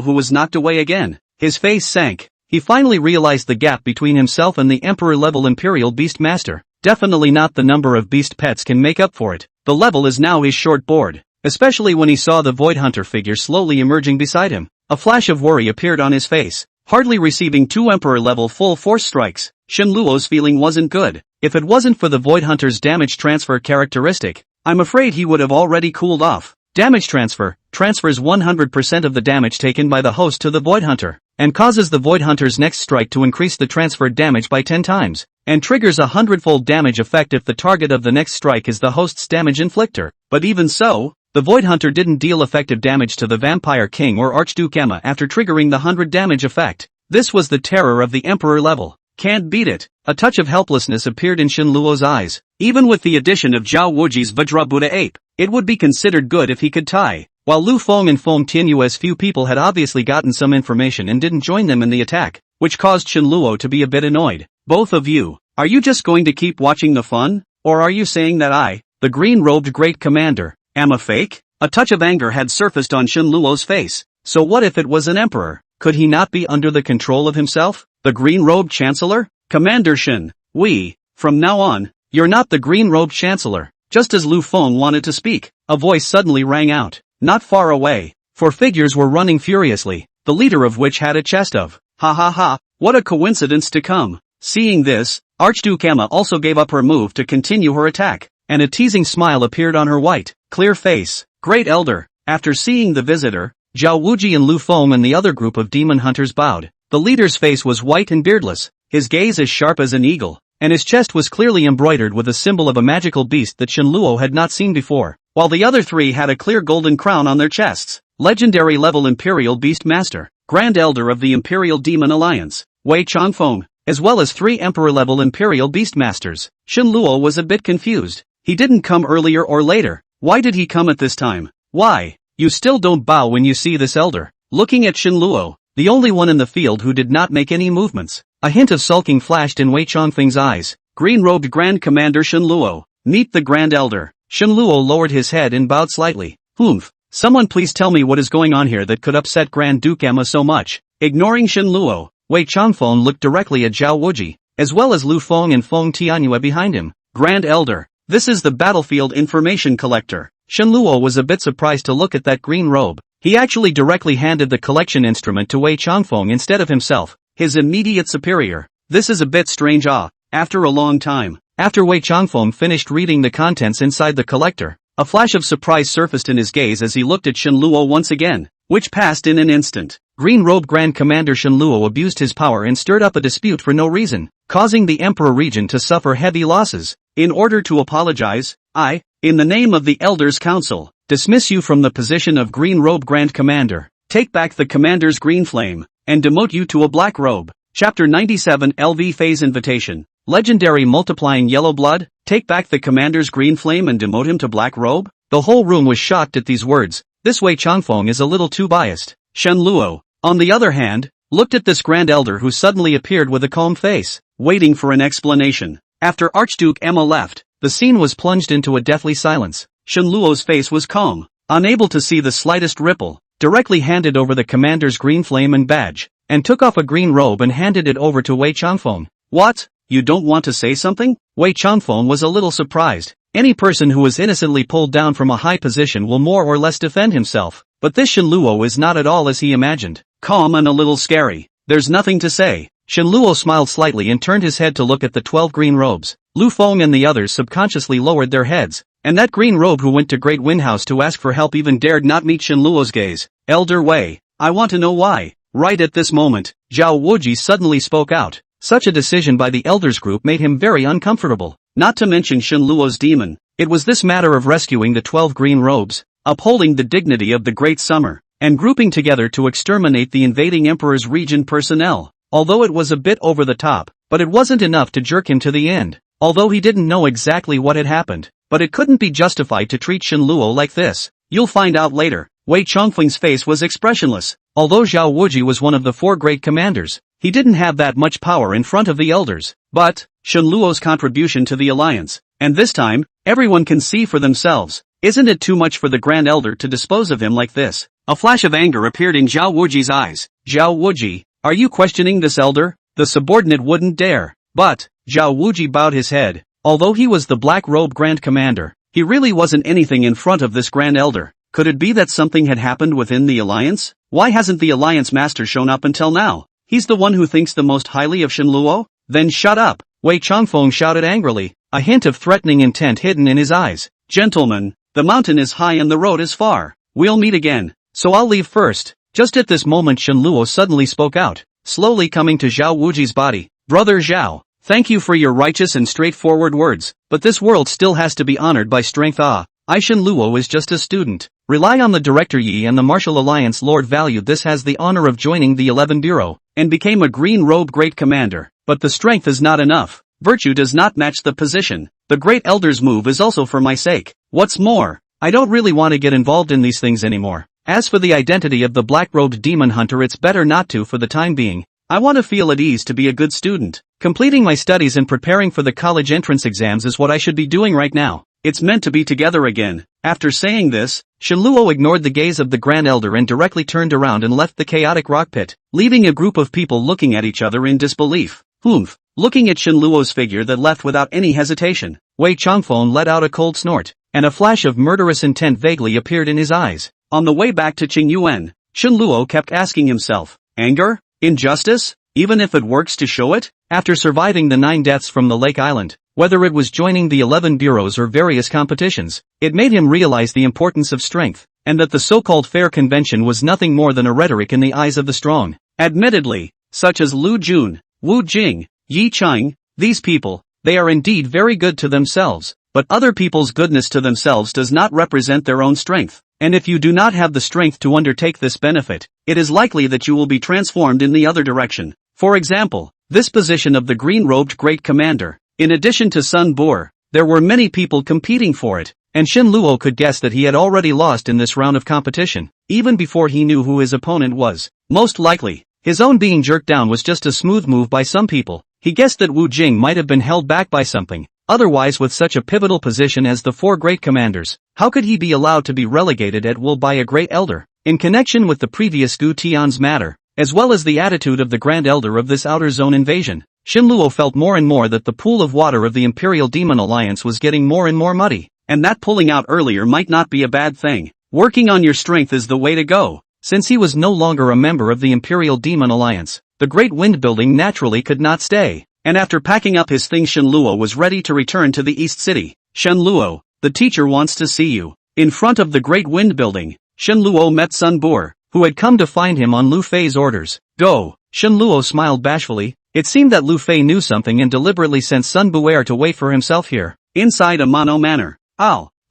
who was knocked away again. His face sank. He finally realized the gap between himself and the Emperor-level Imperial Beastmaster. Definitely not the number of beast pets can make up for it. The level is now his short board. Especially when he saw the Void Hunter figure slowly emerging beside him. A flash of worry appeared on his face. Hardly receiving 2 Emperor-level full force strikes, Shenluo's feeling wasn't good. If it wasn't for the Void Hunter's damage transfer characteristic, I'm afraid he would have already cooled off. Damage transfer transfers 100% of the damage taken by the host to the Void Hunter, and causes the Void Hunter's next strike to increase the transferred damage by 10 times. and triggers a 100-fold damage effect if the target of the next strike is the host's damage inflictor. But even so, the Void Hunter didn't deal effective damage to the Vampire King or Archduke Emma after triggering the 100 damage effect. This was the terror of the Emperor level. Can't beat it. A touch of helplessness appeared in Shinluo's eyes. Even with the addition of Zhao Wuji's Vajra Buddha ape, it would be considered good if he could tie. While Lu Feng and Feng Tianyue's few people had obviously gotten some information and didn't join them in the attack, which caused Shinluo to be a bit annoyed. Both of you, are you just going to keep watching the fun? Or are you saying that I, the green-robed great commander, am a fake? A touch of anger had surfaced on Shinluo's face. So what if it was an emperor? Could he not be under the control of himself? The green-robed chancellor? Commander Shin, from now on, you're not the green-robed chancellor. Just as Lu Feng wanted to speak, a voice suddenly rang out. Not far away, 4 figures were running furiously, the leader of which had a chest of, ha ha ha, what a coincidence to come. Seeing this, Archduke Emma also gave up her move to continue her attack, and a teasing smile appeared on her white, clear face. Great Elder, after seeing the visitor, Zhao Wuji and Lu Feng and the other group of demon hunters bowed. The leader's face was white and beardless, his gaze as sharp as an eagle, and his chest was clearly embroidered with a symbol of a magical beast that Shinluo had not seen before, while the other 3 had a clear golden crown on their chests. Legendary level Imperial Beast Master, Grand Elder of the Imperial Demon Alliance, Wei Changfeng, as well as 3 Emperor level Imperial Beast Masters. Shinluo was a bit confused. He didn't come earlier or later. Why did he come at this time? Why? You still don't bow when you see this elder. Looking at Shinluo, the only one in the field who did not make any movements, a hint of sulking flashed in Wei Changfeng's eyes. Green-robed Grand Commander Shinluo, meet the Grand Elder. Shinluo lowered his head and bowed slightly. Someone please tell me what is going on here that could upset Grand Duke Emma so much. Ignoring Shinluo, Wei Changfeng looked directly at Zhao Wuji, as well as Lu Feng and Feng Tianyue behind him. Grand Elder, this is the battlefield information collector. Shinluo was a bit surprised to look at that green robe. He actually directly handed the collection instrument to Wei Changfeng instead of himself, his immediate superior. This is a bit strange. After a long time, after Wei Changfeng finished reading the contents inside the collector, a flash of surprise surfaced in his gaze as he looked at Shinluo once again, which passed in an instant. Green-robed Grand Commander Shinluo abused his power and stirred up a dispute for no reason, causing the Emperor region to suffer heavy losses. In order to apologize, I, in the name of the Elders' Council, dismiss you from the position of Green-robed Grand Commander, take back the Commander's green flame, and demote you to a black robe. Chapter 97 LV Phase Invitation. Legendary multiplying yellow blood, take back the Commander's green flame and demote him to black robe? The whole room was shocked at these words. This Wei Changfeng is a little too biased. Shenluo, on the other hand, looked at this Grand Elder who suddenly appeared with a calm face, waiting for an explanation. After Archduke Emma left, the scene was plunged into a deathly silence. Shenluo's face was calm, unable to see the slightest ripple, directly handed over the Commander's green flame and badge, and took off a green robe and handed it over to Wei Changfeng. What? You don't want to say something? Wei Changfeng was a little surprised. Any person who is innocently pulled down from a high position will more or less defend himself, but this Shenluo is not at all as he imagined. Calm and a little scary. There's nothing to say. Shenluo smiled slightly and turned his head to look at the 12 green robes. Lu Feng and the others subconsciously lowered their heads, and that green robe who went to Great Wind House to ask for help even dared not meet Shenluo's gaze. Elder Wei, I want to know why. Right at this moment, Zhao Wuji suddenly spoke out. Such a decision by the elders group made him very uncomfortable. Not to mention Shenluo's demon. It was this matter of rescuing the 12 green robes, upholding the dignity of the Great Summer, and grouping together to exterminate the invading Emperor's region personnel. Although it was a bit over the top, but it wasn't enough to jerk him to the end. Although he didn't know exactly what had happened, but it couldn't be justified to treat Shenluo like this. You'll find out later. Wei Changfeng's face was expressionless. Although Zhao Wuji was one of the 4 great commanders, he didn't have that much power in front of the elders. But, Shenluo's contribution to the alliance, and this time, everyone can see for themselves. Isn't it too much for the Grand Elder to dispose of him like this? A flash of anger appeared in Zhao Wuji's eyes. Zhao Wuji, are you questioning this elder? The subordinate wouldn't dare. But, Zhao Wuji bowed his head. Although he was the Black Robe Grand Commander, he really wasn't anything in front of this Grand Elder. Could it be that something had happened within the alliance? Why hasn't the alliance master shown up until now? He's the one who thinks the most highly of Shenluo? Then shut up! Wei Changfeng shouted angrily, a hint of threatening intent hidden in his eyes. Gentlemen, the mountain is high and the road is far. We'll meet again, so I'll leave first. Just at this moment Shenluo suddenly spoke out, slowly coming to Zhao Wuji's body. Brother Zhao, Thank you for your righteous and straightforward words, but this world still has to be honored by strength. Aishan Luo is just a student. Rely on the Director Yi and the Martial Alliance Lord valued this has the honor of joining the 11 Bureau, and became a green robe great commander. But the strength is not enough. Virtue does not match the position. The Great Elder's move is also for my sake. What's more, I don't really want to get involved in these things anymore. As for the identity of the black-robed demon hunter, it's better not to for the time being. I want to feel at ease to be a good student. Completing my studies and preparing for the college entrance exams is what I should be doing right now. It's meant to be together again. After saying this, Shenluo ignored the gaze of the Grand Elder and directly turned around and left the chaotic rock pit, leaving a group of people looking at each other in disbelief. Looking at Shenluo's figure that left without any hesitation, Wei Changfeng let out a cold snort, and a flash of murderous intent vaguely appeared in his eyes. On the way back to Qingyuan, Shenluo kept asking himself, anger? Injustice? Even if it works to show it? After surviving the 9 deaths from the Lake Island, whether it was joining the 11 bureaus or various competitions, it made him realize the importance of strength, and that the so-called fair convention was nothing more than a rhetoric in the eyes of the strong. Admittedly, such as Lu Jun, Wu Jing, Yi Chang, these people, they are indeed very good to themselves, but other people's goodness to themselves does not represent their own strength, and if you do not have the strength to undertake this benefit, it is likely that you will be transformed in the other direction. For example, this position of the green-robed great commander. In addition to Sun Boer, there were many people competing for it, and Shenluo could guess that he had already lost in this round of competition, even before he knew who his opponent was. Most likely, his own being jerked down was just a smooth move by some people. He guessed that Wu Jing might have been held back by something. Otherwise, with such a pivotal position as the 4 great commanders, how could he be allowed to be relegated at will by a great elder? In connection with the previous Gu Tian's matter, as well as the attitude of the Grand Elder of this outer zone invasion, Shenluo felt more and more that the pool of water of the Imperial Demon Alliance was getting more and more muddy, and that pulling out earlier might not be a bad thing. Working on your strength is the way to go. Since he was no longer a member of the Imperial Demon Alliance, the Great Wind Building naturally could not stay, and after packing up his things Shenluo was ready to return to the East City. Shenluo, the teacher wants to see you. In front of the Great Wind Building, Shenluo met Sun Boer, who had come to find him on Lu Fei's orders. Go. Shenluo smiled bashfully. It seemed that Lu Fei knew something and deliberately sent Sun Boer to wait for himself here, inside a mono manor.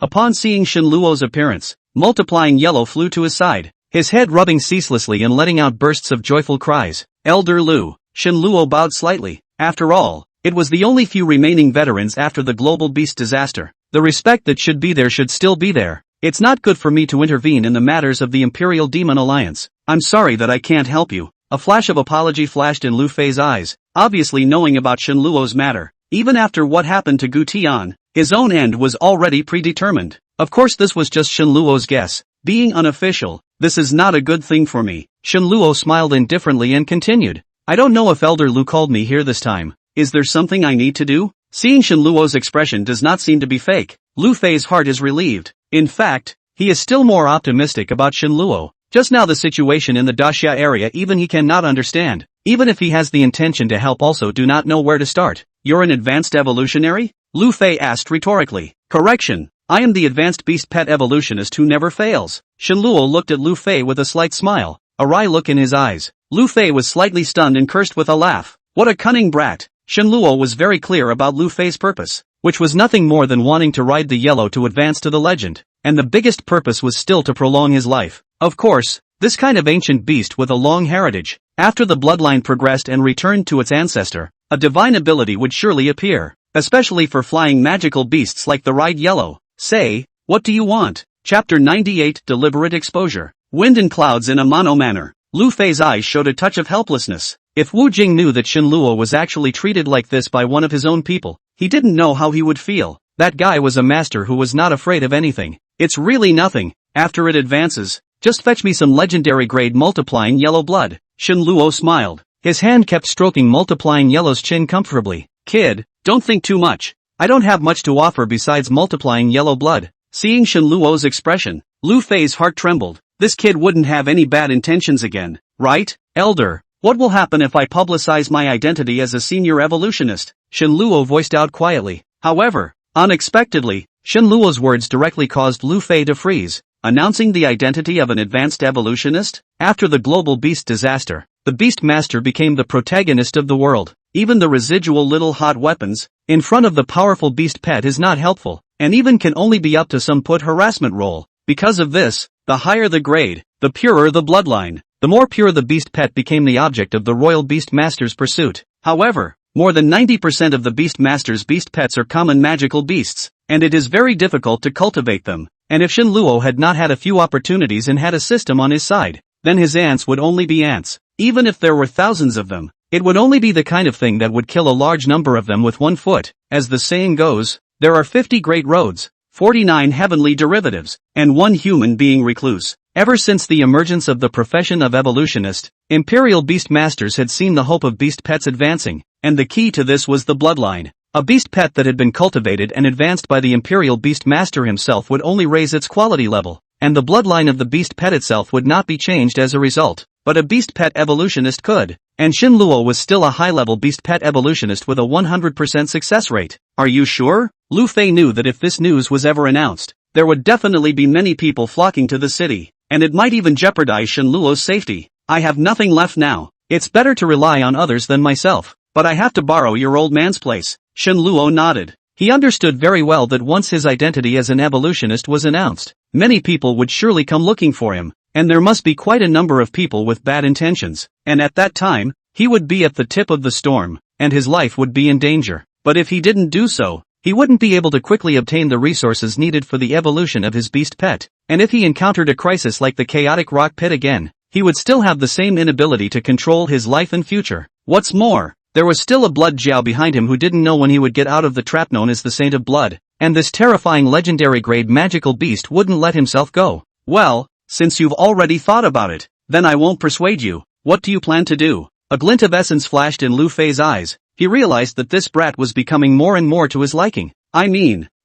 Upon seeing Shenluo's appearance, multiplying yellow flew to his side, his head rubbing ceaselessly and letting out bursts of joyful cries. Elder Lu. Shenluo bowed slightly. After all, it was the only few remaining veterans after the global beast disaster. The respect that should be there should still be there. It's not good for me to intervene in the matters of the Imperial Demon Alliance. I'm sorry that I can't help you. A flash of apology flashed in Lu Fei's eyes, obviously knowing about Shenluo's matter. Even after what happened to Gu Tian, his own end was already predetermined. Of course this was just Shenluo's guess. Being unofficial, this is not a good thing for me. Shenluo smiled indifferently and continued. I don't know if Elder Lu called me here this time. Is there something I need to do? Seeing Shenluo's expression does not seem to be fake, Lu Fei's heart is relieved. In fact, he is still more optimistic about Shenluo. Just now the situation in the Daxia area even he cannot understand. Even if he has the intention to help also do not know where to start. You're an advanced evolutionary? Lu Fei asked rhetorically. Correction. I am the advanced beast pet evolutionist who never fails. Shenluo looked at Lu Fei with a slight smile, a wry look in his eyes. Lu Fei was slightly stunned and cursed with a laugh. What a cunning brat. Shenluo was very clear about Lu Fei's purpose, which was nothing more than wanting to ride the yellow to advance to the legend, and the biggest purpose was still to prolong his life. Of course, this kind of ancient beast with a long heritage, after the bloodline progressed and returned to its ancestor, a divine ability would surely appear, especially for flying magical beasts like the ride yellow. Say, what do you want? Chapter 98 Deliberate Exposure. Wind and clouds in a mono manner. Lu Fei's eyes showed a touch of helplessness. If Wu Jing knew that Shenluo was actually treated like this by one of his own people, he didn't know how he would feel. That guy was a master who was not afraid of anything. It's really nothing. After it advances, just fetch me some legendary grade multiplying yellow blood. Shenluo smiled. His hand kept stroking multiplying yellow's chin comfortably. Kid, don't think too much. I don't have much to offer besides multiplying yellow blood. Seeing Shenluo's expression, Lu Fei's heart trembled. This kid wouldn't have any bad intentions again, right? Elder, what will happen if I publicize my identity as a senior evolutionist? Shenluo voiced out quietly. However, unexpectedly, Shenluo's words directly caused Lu Fei to freeze. Announcing the identity of an advanced evolutionist? After the global beast disaster, the beast master became the protagonist of the world. even the residual little hot weapons, in front of the powerful beast pet is not helpful, and even can only be up to some put harassment role. Because of this, the higher the grade, the purer the bloodline, the more pure the beast pet became the object of the royal beast master's pursuit. However, more than 90% of the beast master's beast pets are common magical beasts, and it is very difficult to cultivate them. And if Shen Luo had not had a few opportunities and had a system on his side, then his ants would only be ants. Even if there were thousands of them, it would only be the kind of thing that would kill a large number of them with 1 foot. As the saying goes, there are 50 great roads, 49 heavenly derivatives, and 1 human being recluse. Ever since the emergence of the profession of evolutionist, Imperial Beast Masters had seen the hope of beast pets advancing, and the key to this was the bloodline. A beast pet that had been cultivated and advanced by the Imperial Beast Master himself would only raise its quality level, and the bloodline of the beast pet itself would not be changed as a result. But a beast pet evolutionist could, and Shen Luo was still a high-level beast pet evolutionist with a 100% success rate. Are you sure? Lu Fei knew that if this news was ever announced, there would definitely be many people flocking to the city, and it might even jeopardize Shen Luo's safety. I have nothing left now. It's better to rely on others than myself, but I have to borrow your old man's place. Shen Luo nodded. He understood very well that once his identity as an evolutionist was announced, many people would surely come looking for him, and there must be quite a number of people with bad intentions, and at that time, he would be at the tip of the storm, and his life would be in danger. But if he didn't do so, he wouldn't be able to quickly obtain the resources needed for the evolution of his beast pet, and if he encountered a crisis like the chaotic rock pit again, he would still have the same inability to control his life and future. What's more, there was still a blood Jiao behind him who didn't know when he would get out of the trap known as the Saint of Blood, and this terrifying legendary grade magical beast wouldn't let himself go. Well, since you've already thought about it, then I won't persuade you. What do you plan to do? A glint of essence flashed in Lu Fei's eyes. He realized that this brat was becoming more and more to his liking.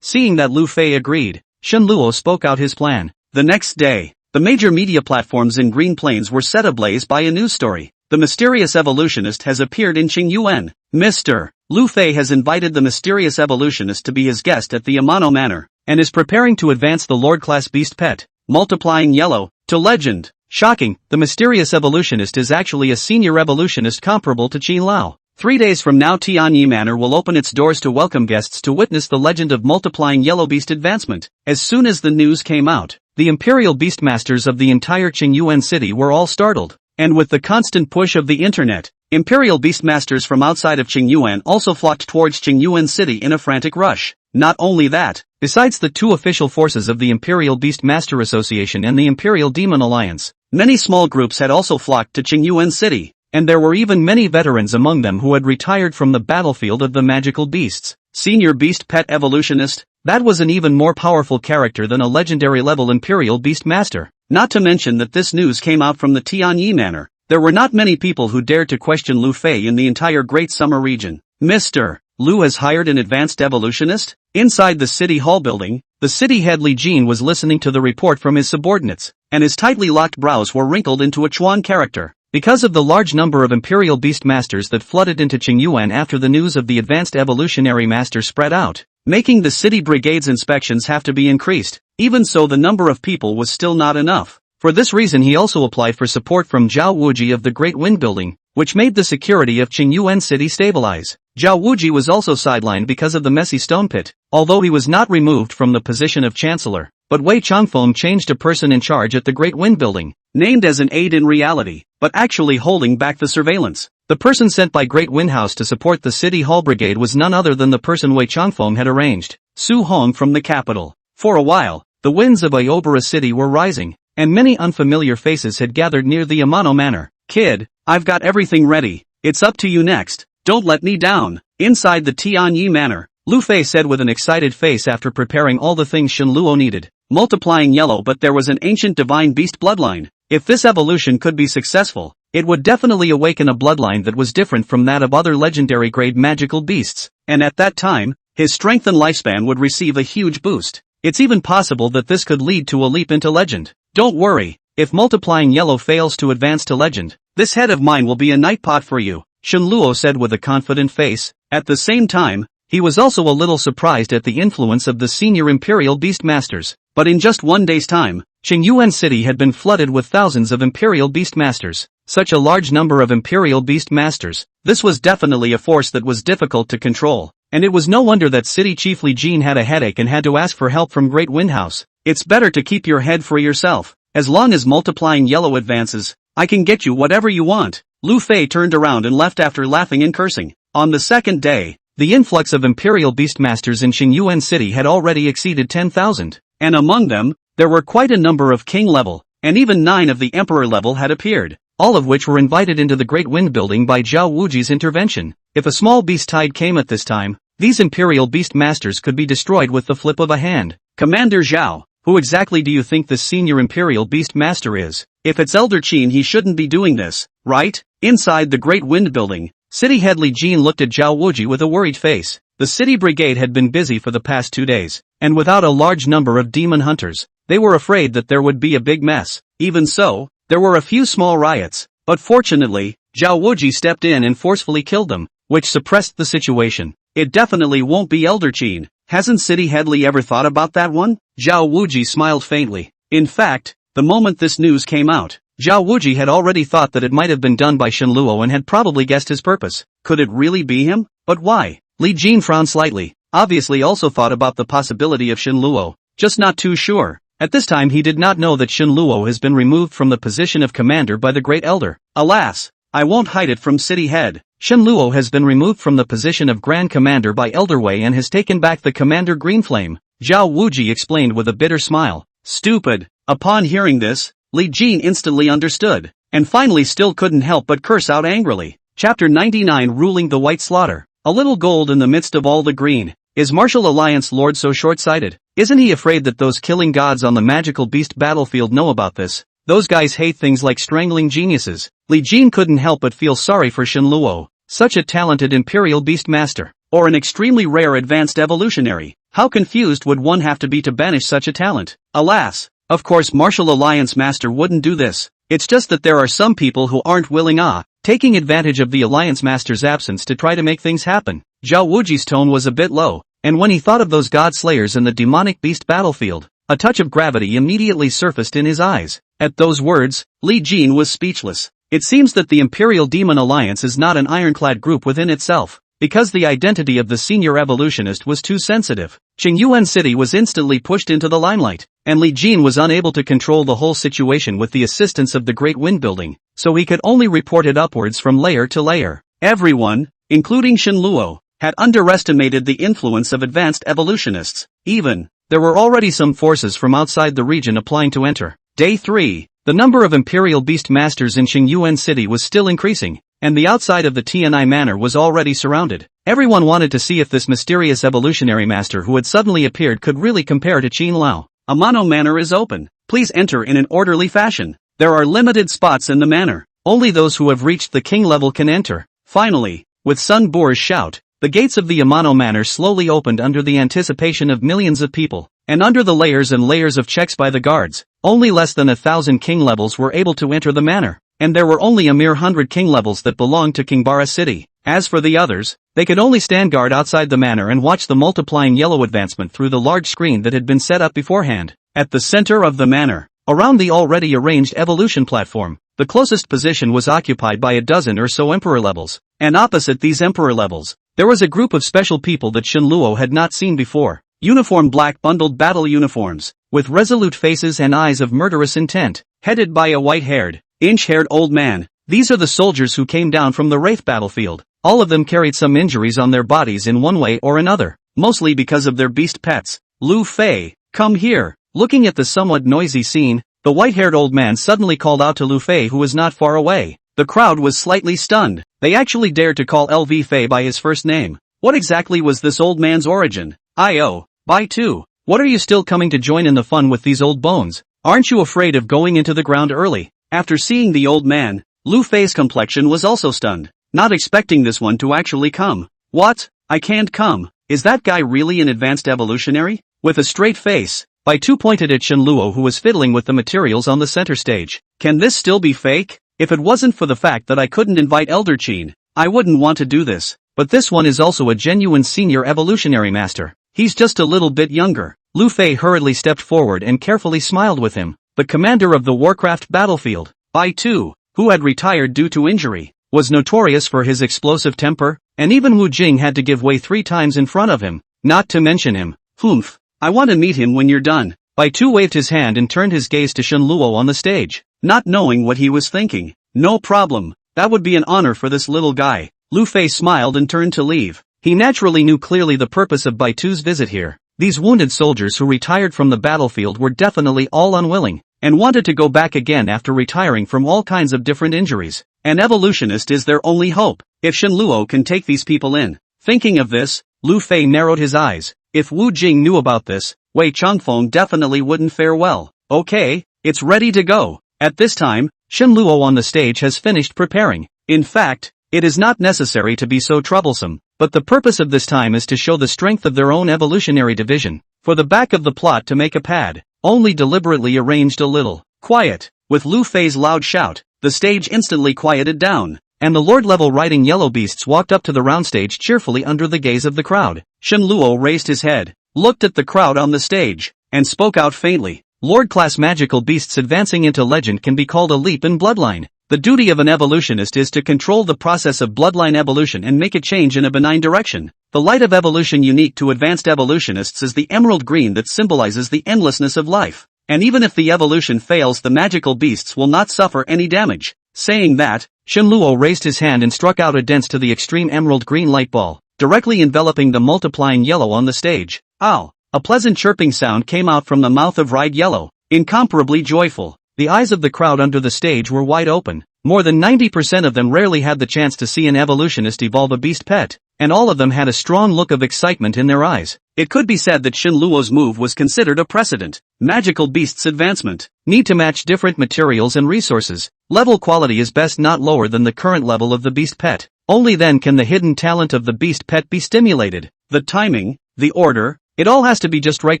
Seeing that Lu Fei agreed, Shen Luo spoke out his plan. The next day, the major media platforms in Green Plains were set ablaze by a news story. The mysterious evolutionist has appeared in Qingyuan. Mr. Lu Fei has invited the mysterious evolutionist to be his guest at the Amano Manor, and is preparing to advance the Lord-class beast pet, multiplying yellow, to legend. Shocking, the mysterious evolutionist is actually a senior evolutionist comparable to Qin Lao. 3 days from now Tianyi Manor will open its doors to welcome guests to witness the legend of multiplying yellow beast advancement. As soon as the news came out, the Imperial Beastmasters of the entire Qingyuan city were all startled. And with the constant push of the internet, Imperial Beastmasters from outside of Qingyuan also flocked towards Qingyuan city in a frantic rush. Not only that, besides the 2 official forces of the Imperial Beastmaster Association and the Imperial Demon Alliance, many small groups had also flocked to Qingyuan city, and there were even many veterans among them who had retired from the battlefield of the magical beasts. Senior Beast Pet Evolutionist, that was an even more powerful character than a legendary level Imperial Beastmaster. Not to mention that this news came out from the Tianyi Manor. There were not many people who dared to question Lu Fei in the entire Great Summer region. Mr. Lu has hired an advanced evolutionist? Inside the City Hall building, the city head Li Jin was listening to the report from his subordinates, and his tightly locked brows were wrinkled into a Chuan character. Because of the large number of Imperial Beastmasters that flooded into Qingyuan after the news of the advanced evolutionary master spread out, making the city brigade's inspections have to be increased. Even so, the number of people was still not enough. For this reason he also applied for support from Zhao Wuji of the Great Wind Building, which made the security of Qingyuan city stabilize. Zhao Wuji was also sidelined because of the messy stone pit, although he was not removed from the position of chancellor. But Wei Changfeng changed a person in charge at the Great Wind Building, named as an aide in reality, but actually holding back the surveillance. The person sent by Great Wind House to support the City Hall Brigade was none other than the person Wei Changfeng had arranged, Su Hong from the capital. For a while, the winds of Ayobara City were rising, and many unfamiliar faces had gathered near the Amano Manor. Kid, I've got everything ready. It's up to you next. Don't let me down. Inside the Tianyi Manor, Lu Fei said with an excited face after preparing all the things Shen Luo needed. Multiplying yellow, but there was an ancient divine beast bloodline. If this evolution could be successful, it would definitely awaken a bloodline that was different from that of other legendary grade magical beasts, and at that time, his strength and lifespan would receive a huge boost. It's even possible that this could lead to a leap into legend. Don't worry, if multiplying yellow fails to advance to legend, this head of mine will be a night pot for you, Shen Luo said with a confident face. At the same time, he was also a little surprised at the influence of the senior Imperial Beastmasters. But in just 1 day's time, Qingyuan City had been flooded with thousands of Imperial Beastmasters. such a large number of Imperial Beast Masters. This was definitely a force that was difficult to control, and it was no wonder that City Chief Lu Jun had a headache and had to ask for help from Great Wind House. It's better to keep your head for yourself. As long as multiplying yellow advances, I can get you whatever you want. Lu Fei turned around and left after laughing and cursing. On the second day, the influx of Imperial Beastmasters in Xingyuan City had already exceeded 10,000, and among them, there were quite a number of king level, and even 9 of the emperor level had appeared, all of which were invited into the Great Wind Building by Zhao Wuji's intervention. If a small beast tide came at this time, these Imperial Beastmasters could be destroyed with the flip of a hand. Commander Zhao, who exactly do you think this senior Imperial Beastmaster is? If it's Elder Qin, he shouldn't be doing this, right? Inside the Great Wind Building, City Head Li Jin looked at Zhao Wuji with a worried face. The city brigade had been busy for the past 2 days, and without a large number of demon hunters, they were afraid that there would be a big mess. Even so, there were a few small riots, but fortunately, Zhao Wuji stepped in and forcefully killed them, which suppressed the situation. It definitely won't be Elder Qin. Hasn't City Head Li ever thought about that one? Zhao Wuji smiled faintly. In fact, the moment this news came out, Zhao Wuji had already thought that it might have been done by Shen Luo and had probably guessed his purpose. Could it really be him? But why? Li Jin frowned slightly, obviously also thought about the possibility of Shen Luo, just not too sure. At this time he did not know that Shen Luo has been removed from the position of commander by the Great Elder. Alas, I won't hide it from City Head. Shen Luo has been removed from the position of Grand Commander by Elder Wei and has taken back the Commander Greenflame, Zhao Wuji explained with a bitter smile. Stupid. Upon hearing this, Li Jin instantly understood, and finally still couldn't help but curse out angrily. Chapter 99 Ruling the White Slaughter. A little gold in the midst of all the green. Is Martial Alliance Lord so short-sighted? Isn't he afraid that those killing gods on the magical beast battlefield know about this? Those guys hate things like strangling geniuses. Li Jin couldn't help but feel sorry for Shen Luo, such a talented Imperial Beast Master, or an extremely rare advanced evolutionary. How confused would one have to be to banish such a talent? Alas, of course Martial Alliance Master wouldn't do this. It's just that there are some people who aren't willing taking advantage of the Alliance Master's absence to try to make things happen. Zhao Wuji's tone was a bit low, and when he thought of those god slayers in the demonic beast battlefield, a touch of gravity immediately surfaced in his eyes. At those words, Li Jin was speechless. It seems that the Imperial Demon Alliance is not an ironclad group within itself, because the identity of the senior evolutionist was too sensitive. Xingyuan City was instantly pushed into the limelight, and Li Jin was unable to control the whole situation with the assistance of the Great Wind Building, so he could only report it upwards from layer to layer. Everyone, including Shen Luo, had underestimated the influence of advanced evolutionists. There were already some forces from outside the region applying to enter. Day 3, the number of Imperial Beast Masters in Xingyuan City was still increasing, and the outside of the Tianai Manor was already surrounded. Everyone wanted to see if this mysterious evolutionary master who had suddenly appeared could really compare to Qin Lao. Amano Manor is open. Please enter in an orderly fashion. There are limited spots in the manor. Only those who have reached the king level can enter. Finally, with Sun Boer's shout, the gates of the Amano Manor slowly opened under the anticipation of millions of people, and under the layers and layers of checks by the guards, only less than 1,000 king levels were able to enter the manor, and there were only a mere 100 king levels that belonged to Kingbara City. As for the others, they could only stand guard outside the manor and watch the multiplying yellow advancement through the large screen that had been set up beforehand. At the center of the manor, around the already arranged evolution platform, the closest position was occupied by a dozen or so emperor levels, and opposite these emperor levels, there was a group of special people that Shen Luo had not seen before. Uniformed black bundled battle uniforms, with resolute faces and eyes of murderous intent, headed by a white-haired, inch-haired old man. These are the soldiers who came down from the Wraith battlefield. All of them carried some injuries on their bodies in one way or another, mostly because of their beast pets. Lu Fei, come here. Looking at the somewhat noisy scene, the white-haired old man suddenly called out to Lu Fei, who was not far away. The crowd was slightly stunned. They actually dared to call LV Fei by his first name. What exactly was this old man's origin? Bye too. What are you still coming to join in the fun with these old bones? Aren't you afraid of going into the ground early? After seeing the old man, Lu Fei's complexion was also stunned, not expecting this one to actually come. What? I can't come. Is that guy really an advanced evolutionary? With a straight face, Bai Tu pointed at Shen Luo, who was fiddling with the materials on the center stage. Can this still be fake? If it wasn't for the fact that I couldn't invite Elder Qin, I wouldn't want to do this. But this one is also a genuine senior evolutionary master. He's just a little bit younger. Lu Fei hurriedly stepped forward and carefully smiled with him. The commander of the Warcraft battlefield. Bai Tu, who had retired due to injury, was notorious for his explosive temper, and even Wu Jing had to give way 3 times in front of him, not to mention him. Humph. I want to meet him when you're done. Bai Tu waved his hand and turned his gaze to Shen Luo on the stage, not knowing what he was thinking. No problem. That would be an honor for this little guy. Lu Fei smiled and turned to leave. He naturally knew clearly the purpose of Bai Tu's visit here. These wounded soldiers who retired from the battlefield were definitely all unwilling, and wanted to go back again after retiring from all kinds of different injuries. An evolutionist is their only hope. If Shen Luo can take these people in. Thinking of this, Lu Fei narrowed his eyes. If Wu Jing knew about this, Wei Changfeng definitely wouldn't fare well. Okay, it's ready to go. At this time, Shen Luo on the stage has finished preparing. In fact, it is not necessary to be so troublesome, but the purpose of this time is to show the strength of their own evolutionary division. For the back of the plot to make a pad, only deliberately arranged a little. Quiet. With Lu Fei's loud shout, the stage instantly quieted down, and the lord-level riding yellow beasts walked up to the round stage cheerfully under the gaze of the crowd. Shen Luo raised his head, looked at the crowd on the stage, and spoke out faintly. Lord-class magical beasts advancing into legend can be called a leap in bloodline. The duty of an evolutionist is to control the process of bloodline evolution and make it change in a benign direction. The light of evolution unique to advanced evolutionists is the emerald green that symbolizes the endlessness of life. And even if the evolution fails, the magical beasts will not suffer any damage. Saying that, Shen Luo raised his hand and struck out a dance to the extreme emerald green light ball, directly enveloping the multiplying yellow on the stage. Ow! A pleasant chirping sound came out from the mouth of Ride Yellow, incomparably joyful. The eyes of the crowd under the stage were wide open. More than 90% of them rarely had the chance to see an evolutionist evolve a beast pet, and all of them had a strong look of excitement in their eyes. It could be said that Shen Luo's move was considered a precedent. Magical beasts advancement. Need to match different materials and resources. Level quality is best not lower than the current level of the beast pet. Only then can the hidden talent of the beast pet be stimulated. The timing, the order, it all has to be just right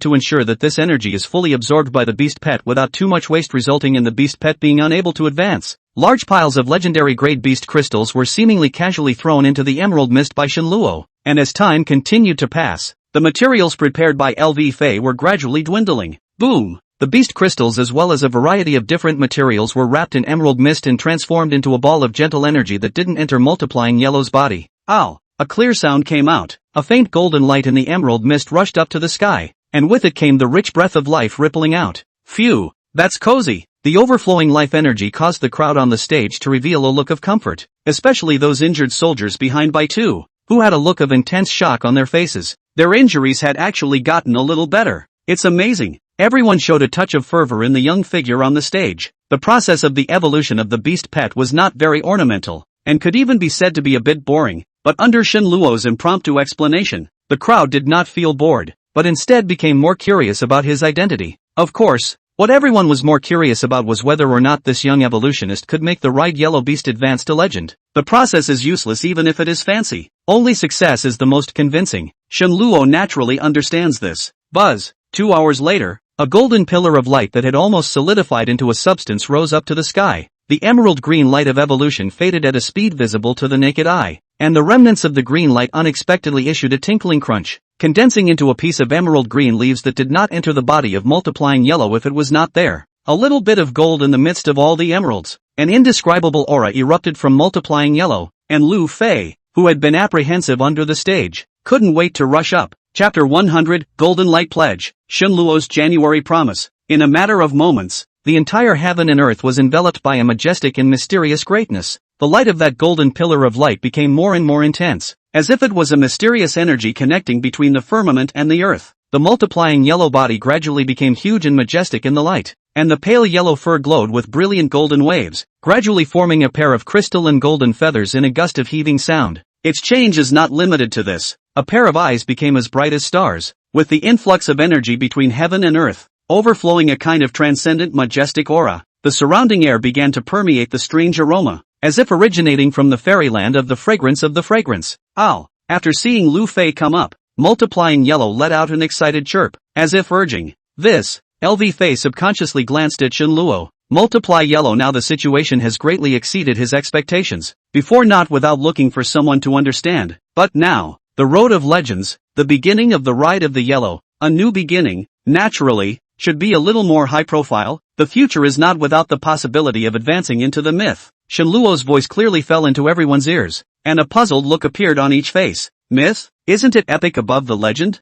to ensure that this energy is fully absorbed by the beast pet without too much waste resulting in the beast pet being unable to advance. Large piles of legendary grade beast crystals were seemingly casually thrown into the emerald mist by Shen Luo, and as time continued to pass, the materials prepared by LV Fei were gradually dwindling. Boom! The beast crystals as well as a variety of different materials were wrapped in emerald mist and transformed into a ball of gentle energy that didn't enter multiplying yellow's body. Ow! A clear sound came out. A faint golden light in the emerald mist rushed up to the sky, and with it came the rich breath of life rippling out. Phew! That's cozy! The overflowing life energy caused the crowd on the stage to reveal a look of comfort, especially those injured soldiers behind Bai Tu, who had a look of intense shock on their faces. Their injuries had actually gotten a little better. It's amazing. Everyone showed a touch of fervor in the young figure on the stage. The process of the evolution of the beast pet was not very ornamental, and could even be said to be a bit boring, but under Shen Luo's impromptu explanation, the crowd did not feel bored, but instead became more curious about his identity. Of course, what everyone was more curious about was whether or not this young evolutionist could make the right yellow beast advance to legend. The process is useless even if it is fancy. Only success is the most convincing. Shen Luo naturally understands this. Buzz. 2 hours later, a golden pillar of light that had almost solidified into a substance rose up to the sky. The emerald green light of evolution faded at a speed visible to the naked eye, and the remnants of the green light unexpectedly issued a tinkling crunch, condensing into a piece of emerald green leaves that did not enter the body of multiplying yellow if it was not there. A little bit of gold in the midst of all the emeralds. An indescribable aura erupted from multiplying yellow, and Lu Fei, who had been apprehensive under the stage, couldn't wait to rush up. Chapter 100, Golden Light Pledge, Shen Luo's January Promise. In a matter of moments, the entire heaven and earth was enveloped by a majestic and mysterious greatness. The light of that golden pillar of light became more and more intense, as if it was a mysterious energy connecting between the firmament and the earth. The multiplying yellow body gradually became huge and majestic in the light, and the pale yellow fur glowed with brilliant golden waves, gradually forming a pair of crystal and golden feathers in a gust of heaving sound. Its change is not limited to this. A pair of eyes became as bright as stars, with the influx of energy between heaven and earth, overflowing a kind of transcendent majestic aura. The surrounding air began to permeate the strange aroma, as if originating from the fairyland of the fragrance of the fragrance. Ow! After seeing Lu Fei come up, multiplying yellow let out an excited chirp, as if urging this. LV Fei subconsciously glanced at Shen Luo. Multiply yellow. Now the situation has greatly exceeded his expectations. Before not without looking for someone to understand, but now, the road of legends, the beginning of the ride of the yellow, a new beginning. Naturally, should be a little more high profile. The future is not without the possibility of advancing into the myth. Shenluo's voice clearly fell into everyone's ears, and a puzzled look appeared on each face. Myth? Isn't it epic above the legend?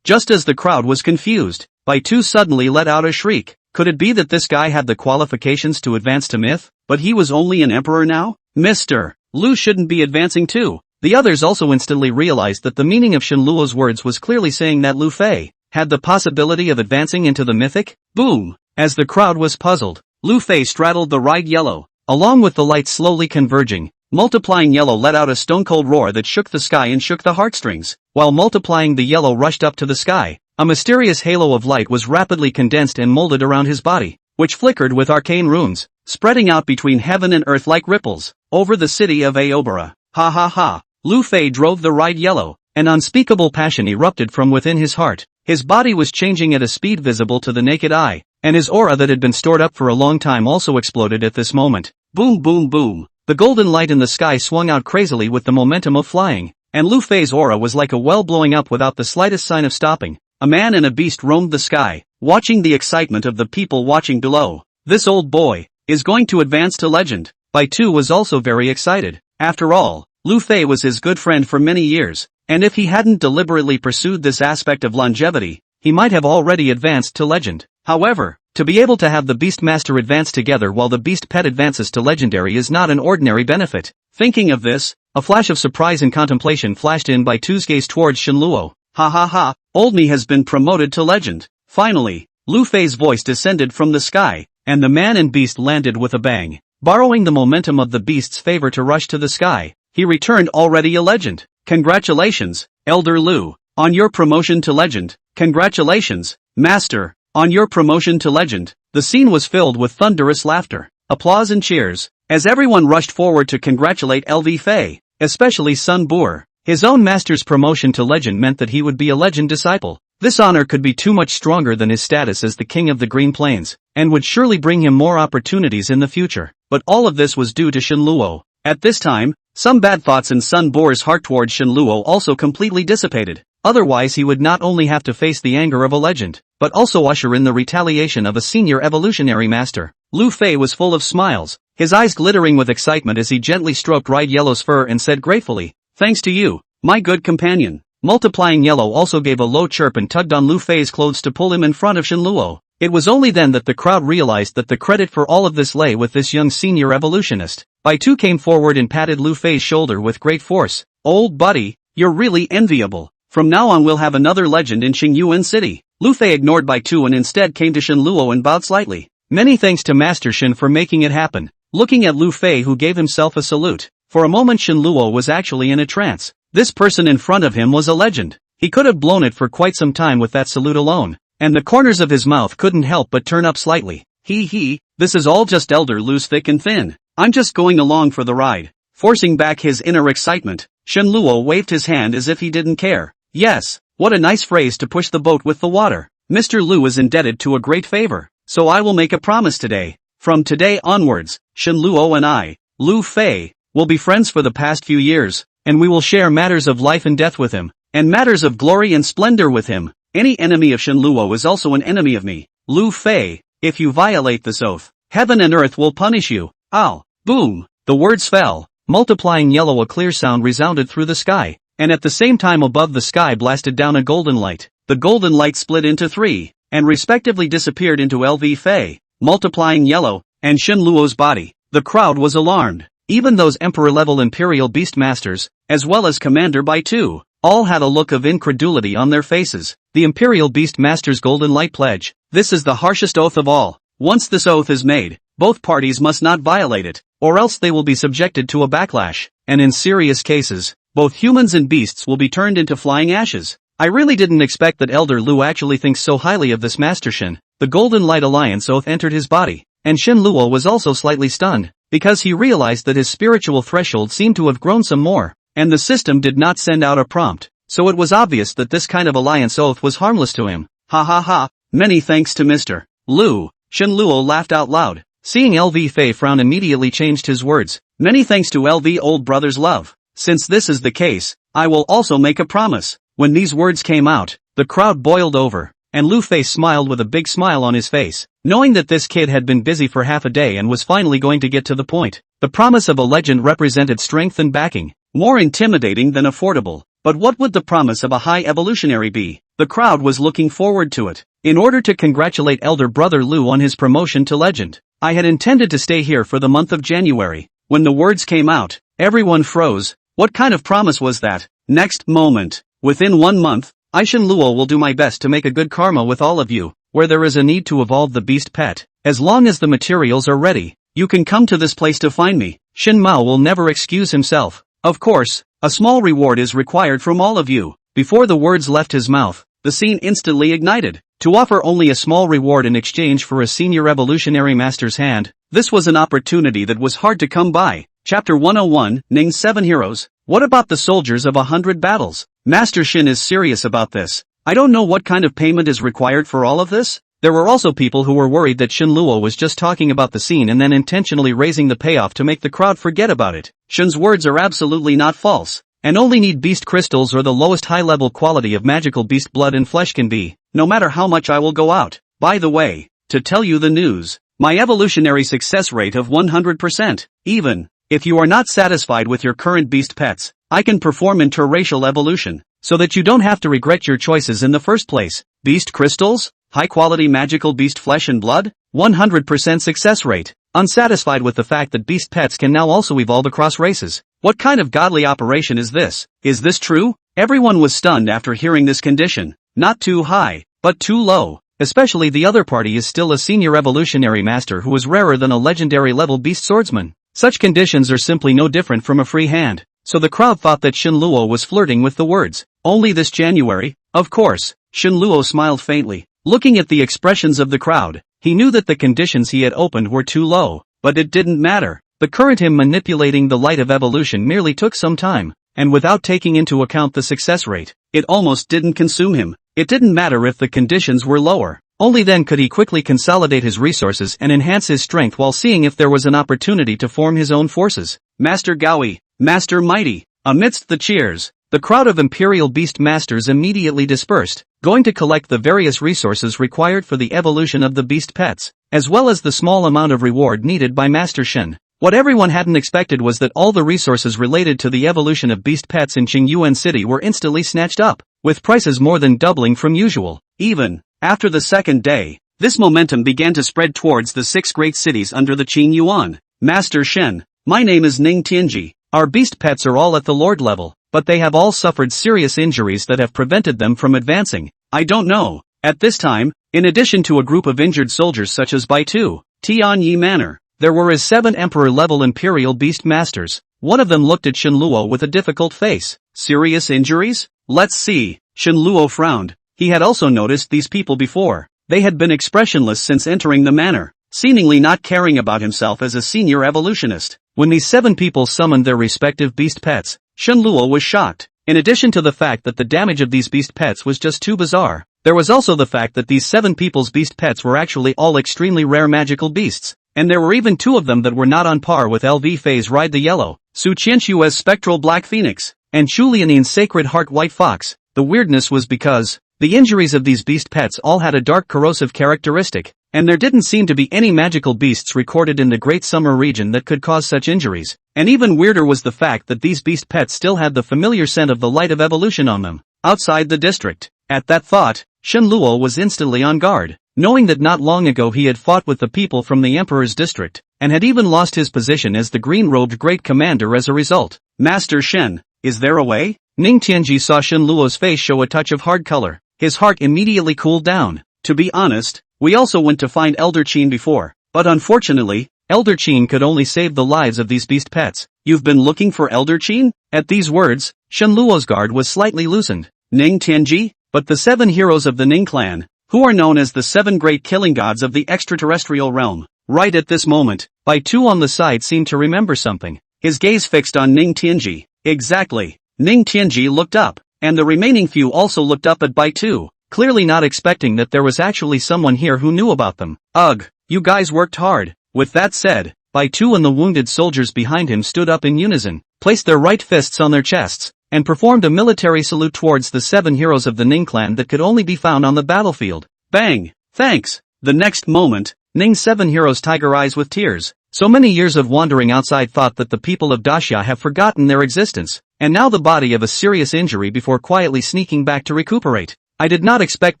Just as the crowd was confused, Bai Tu suddenly let out a shriek. Could it be that this guy had the qualifications to advance to myth, but he was only an emperor now? Mr. Lu shouldn't be advancing too. The others also instantly realized that the meaning of Shenluo's words was clearly saying that Lu Fei had the possibility of advancing into the mythic. Boom! As the crowd was puzzled, Lu Fei straddled the right yellow. Along with the lights slowly converging, multiplying yellow let out a stone-cold roar that shook the sky and shook the heartstrings. While multiplying the yellow rushed up to the sky, a mysterious halo of light was rapidly condensed and molded around his body, which flickered with arcane runes, spreading out between heaven and earth like ripples, over the city of Aobara. Ha ha ha! Lu Fei drove the right yellow. An unspeakable passion erupted from within his heart. His body was changing at a speed visible to the naked eye, and his aura that had been stored up for a long time also exploded at this moment. Boom boom boom! The golden light in the sky swung out crazily with the momentum of flying, and Lu Fei's aura was like a well blowing up without the slightest sign of stopping. A man and a beast roamed the sky, watching the excitement of the people watching below. This old boy is going to advance to legend. Bai Tu was also very excited. After all, Lu Fei was his good friend for many years, and if he hadn't deliberately pursued this aspect of longevity, he might have already advanced to legend. However, to be able to have the Beast Master advance together while the Beast Pet advances to legendary is not an ordinary benefit. Thinking of this, a flash of surprise and contemplation flashed in Bai Tu's gaze towards Shenluo. Ha ha ha, old me has been promoted to legend. Finally, Lu Fei's voice descended from the sky, and the man and beast landed with a bang. Borrowing the momentum of the beast's favor to rush to the sky, he returned already a legend. Congratulations, Elder Lu, on your promotion to legend. Congratulations, Master, on your promotion to legend. The scene was filled with thunderous laughter, applause and cheers, as everyone rushed forward to congratulate LV Fei, especially Sun Boer. His own master's promotion to legend meant that he would be a legend disciple. This honor could be too much stronger than his status as the king of the Green Plains, and would surely bring him more opportunities in the future. But all of this was due to Shenluo. At this time, some bad thoughts in Sun Boer's heart towards Shenluo also completely dissipated. Otherwise he would not only have to face the anger of a legend, but also usher in the retaliation of a senior evolutionary master. Lu Fei was full of smiles, his eyes glittering with excitement as he gently stroked Right Yellow's fur and said gratefully, "Thanks to you, my good companion." Multiplying Yellow also gave a low chirp and tugged on Lu Fei's clothes to pull him in front of Shenluo. It was only then that the crowd realized that the credit for all of this lay with this young senior evolutionist. Bai Tu came forward and patted Lu Fei's shoulder with great force. "Old buddy, you're really enviable. From now on we'll have another legend in Xingyuan City." Lu Fei ignored Bai Tu and instead came to Shenluo and bowed slightly. "Many thanks to Master Shen for making it happen." Looking at Lu Fei, who gave himself a salute, for a moment Shenluo was actually in a trance. This person in front of him was a legend. He could have blown it for quite some time with that salute alone, and the corners of his mouth couldn't help but turn up slightly. This is all just Elder Lu's thick and thin. I'm just going along for the ride." Forcing back his inner excitement, Shenluo waved his hand as if he didn't care. "Yes, what a nice phrase to push the boat with the water. Mr. Lu is indebted to a great favor, so I will make a promise today. From today onwards, Shenluo and I, Lu Fei, will be friends for the past few years, and we will share matters of life and death with him, and matters of glory and splendor with him. Any enemy of Shenluo is also an enemy of me. Lu Fei, if you violate this oath, heaven and earth will punish you." Ow! Boom! The words fell. Multiplying Yellow, a clear sound resounded through the sky, and at the same time above the sky blasted down a golden light. The golden light split into three, and respectively disappeared into LV Fei, Multiplying Yellow, and Shenluo's body. The crowd was alarmed. Even those Emperor-level Imperial Beast Masters, as well as Commander Bai Tu, all had a look of incredulity on their faces. The Imperial Beast Master's golden light pledge. This is the harshest oath of all. Once this oath is made, both parties must not violate it, or else they will be subjected to a backlash, and in serious cases, both humans and beasts will be turned into flying ashes. I really didn't expect that Elder Lu actually thinks so highly of this Master Shen. The Golden Light Alliance oath entered his body, and Shenluo was also slightly stunned, because he realized that his spiritual threshold seemed to have grown some more, and the system did not send out a prompt, so it was obvious that this kind of alliance oath was harmless to him. Ha ha ha, many thanks to Mr. Lu. Shenluo laughed out loud. Seeing LV Fei frown, immediately changed his words. "Many thanks to LV old brother's love. Since this is the case, I will also make a promise." When these words came out, the crowd boiled over, and Lu Fei smiled with a big smile on his face, knowing that this kid had been busy for half a day and was finally going to get to the point. The promise of a legend represented strength and backing, more intimidating than affordable. But what would the promise of a high evolutionary be? The crowd was looking forward to it. In order to congratulate elder brother Lu on his promotion to legend, I had intended to stay here for the month of January. When the words came out, everyone froze. What kind of promise was that? Next moment. Within 1 month, I Shen Luo will do my best to make a good karma with all of you. Where there is a need to evolve the beast pet, as long as the materials are ready, you can come to this place to find me. Shen Mao will never excuse himself. Of course, a small reward is required from all of you. Before the words left his mouth, the scene instantly ignited. To offer only a small reward in exchange for a senior evolutionary master's hand, this was an opportunity that was hard to come by. Chapter 101, Ning's 7 Heroes. What about the soldiers of 100 battles? Master Shin is serious about this. I don't know what kind of payment is required for all of this. There were also people who were worried that Shen Luo was just talking about the scene and then intentionally raising the payoff to make the crowd forget about it. Shen's words are absolutely not false, and only need beast crystals or the lowest high-level quality of magical beast blood and flesh can be, no matter how much I will go out. By the way, to tell you the news, my evolutionary success rate of 100%, even if you are not satisfied with your current beast pets, I can perform interracial evolution, so that you don't have to regret your choices in the first place. Beast crystals? High-quality magical beast flesh and blood? 100% success rate. Unsatisfied with the fact that beast pets can now also evolve across races. What kind of godly operation is this? Is this true? Everyone was stunned after hearing this condition. Not too high, but too low. Especially the other party is still a senior evolutionary master who is rarer than a legendary level beast swordsman. Such conditions are simply no different from a free hand. So the crowd thought that Shen Luo was flirting with the words. Only this January? Of course. Shen Luo smiled faintly. Looking at the expressions of the crowd, he knew that the conditions he had opened were too low, but it didn't matter. The current him manipulating the light of evolution merely took some time, and without taking into account the success rate, it almost didn't consume him. It didn't matter if the conditions were lower. Only then could he quickly consolidate his resources and enhance his strength while seeing if there was an opportunity to form his own forces. Master Gaoi, Master Mighty. Amidst the cheers, the crowd of Imperial Beast Masters immediately dispersed, going to collect the various resources required for the evolution of the beast pets, as well as the small amount of reward needed by Master Shen. What everyone hadn't expected was that all the resources related to the evolution of beast pets in Qingyuan City were instantly snatched up, with prices more than doubling from usual. Even after the second day, this momentum began to spread towards the 6 great cities under the Qingyuan. Master Shen, my name is Ning Tianji. Our beast pets are all at the Lord level, but they have all suffered serious injuries that have prevented them from advancing. I don't know. At this time, in addition to a group of injured soldiers such as Baitu, Tianyi Manor, there were as 7 emperor-level imperial beast masters. One of them looked at Shen Luo with a difficult face. Serious injuries? Let's see. Shen Luo frowned. He had also noticed these people before. They had been expressionless since entering the manor, seemingly not caring about himself as a senior evolutionist. When these 7 people summoned their respective beast pets, Shen Luo was shocked. In addition to the fact that the damage of these beast pets was just too bizarre, there was also the fact that these 7 people's beast pets were actually all extremely rare magical beasts, and there were even 2 of them that were not on par with LV Fei's Ride the Yellow, Su Qianxue's Spectral Black Phoenix, and Chu Lianin's Sacred Heart White Fox. The weirdness was because the injuries of these beast pets all had a dark corrosive characteristic, and there didn't seem to be any magical beasts recorded in the Great Summer region that could cause such injuries. And even weirder was the fact that these beast pets still had the familiar scent of the light of evolution on them. Outside the district, at that thought, Shen Luo was instantly on guard, knowing that not long ago he had fought with the people from the Emperor's district, and had even lost his position as the green-robed great commander as a result. Master Shen, is there a way? Ning Tianji saw Shen Luo's face show a touch of hard color. His heart immediately cooled down. To be honest, we also went to find Elder Qin before, but unfortunately, Elder Qin could only save the lives of these beast pets. You've been looking for Elder Qin? At these words, Shen Luo's guard was slightly loosened. Ning Tianji? But the 7 heroes of the Ning clan, who are known as the 7 great killing gods of the extraterrestrial realm. Right at this moment, Baitu on the side seemed to remember something. His gaze fixed on Ning Tianji. Exactly. Ning Tianji looked up, and the remaining few also looked up at Baitu, clearly not expecting that there was actually someone here who knew about them. Ugh, you guys worked hard. With that said, Baitu and the wounded soldiers behind him stood up in unison, placed their right fists on their chests, and performed a military salute towards the 7 heroes of the Ning clan that could only be found on the battlefield. Bang! Thanks! The next moment, Ning's 7 heroes tiger eyes with tears. So many years of wandering outside thought that the people of Daxia have forgotten their existence, and now the body of a serious injury before quietly sneaking back to recuperate. I did not expect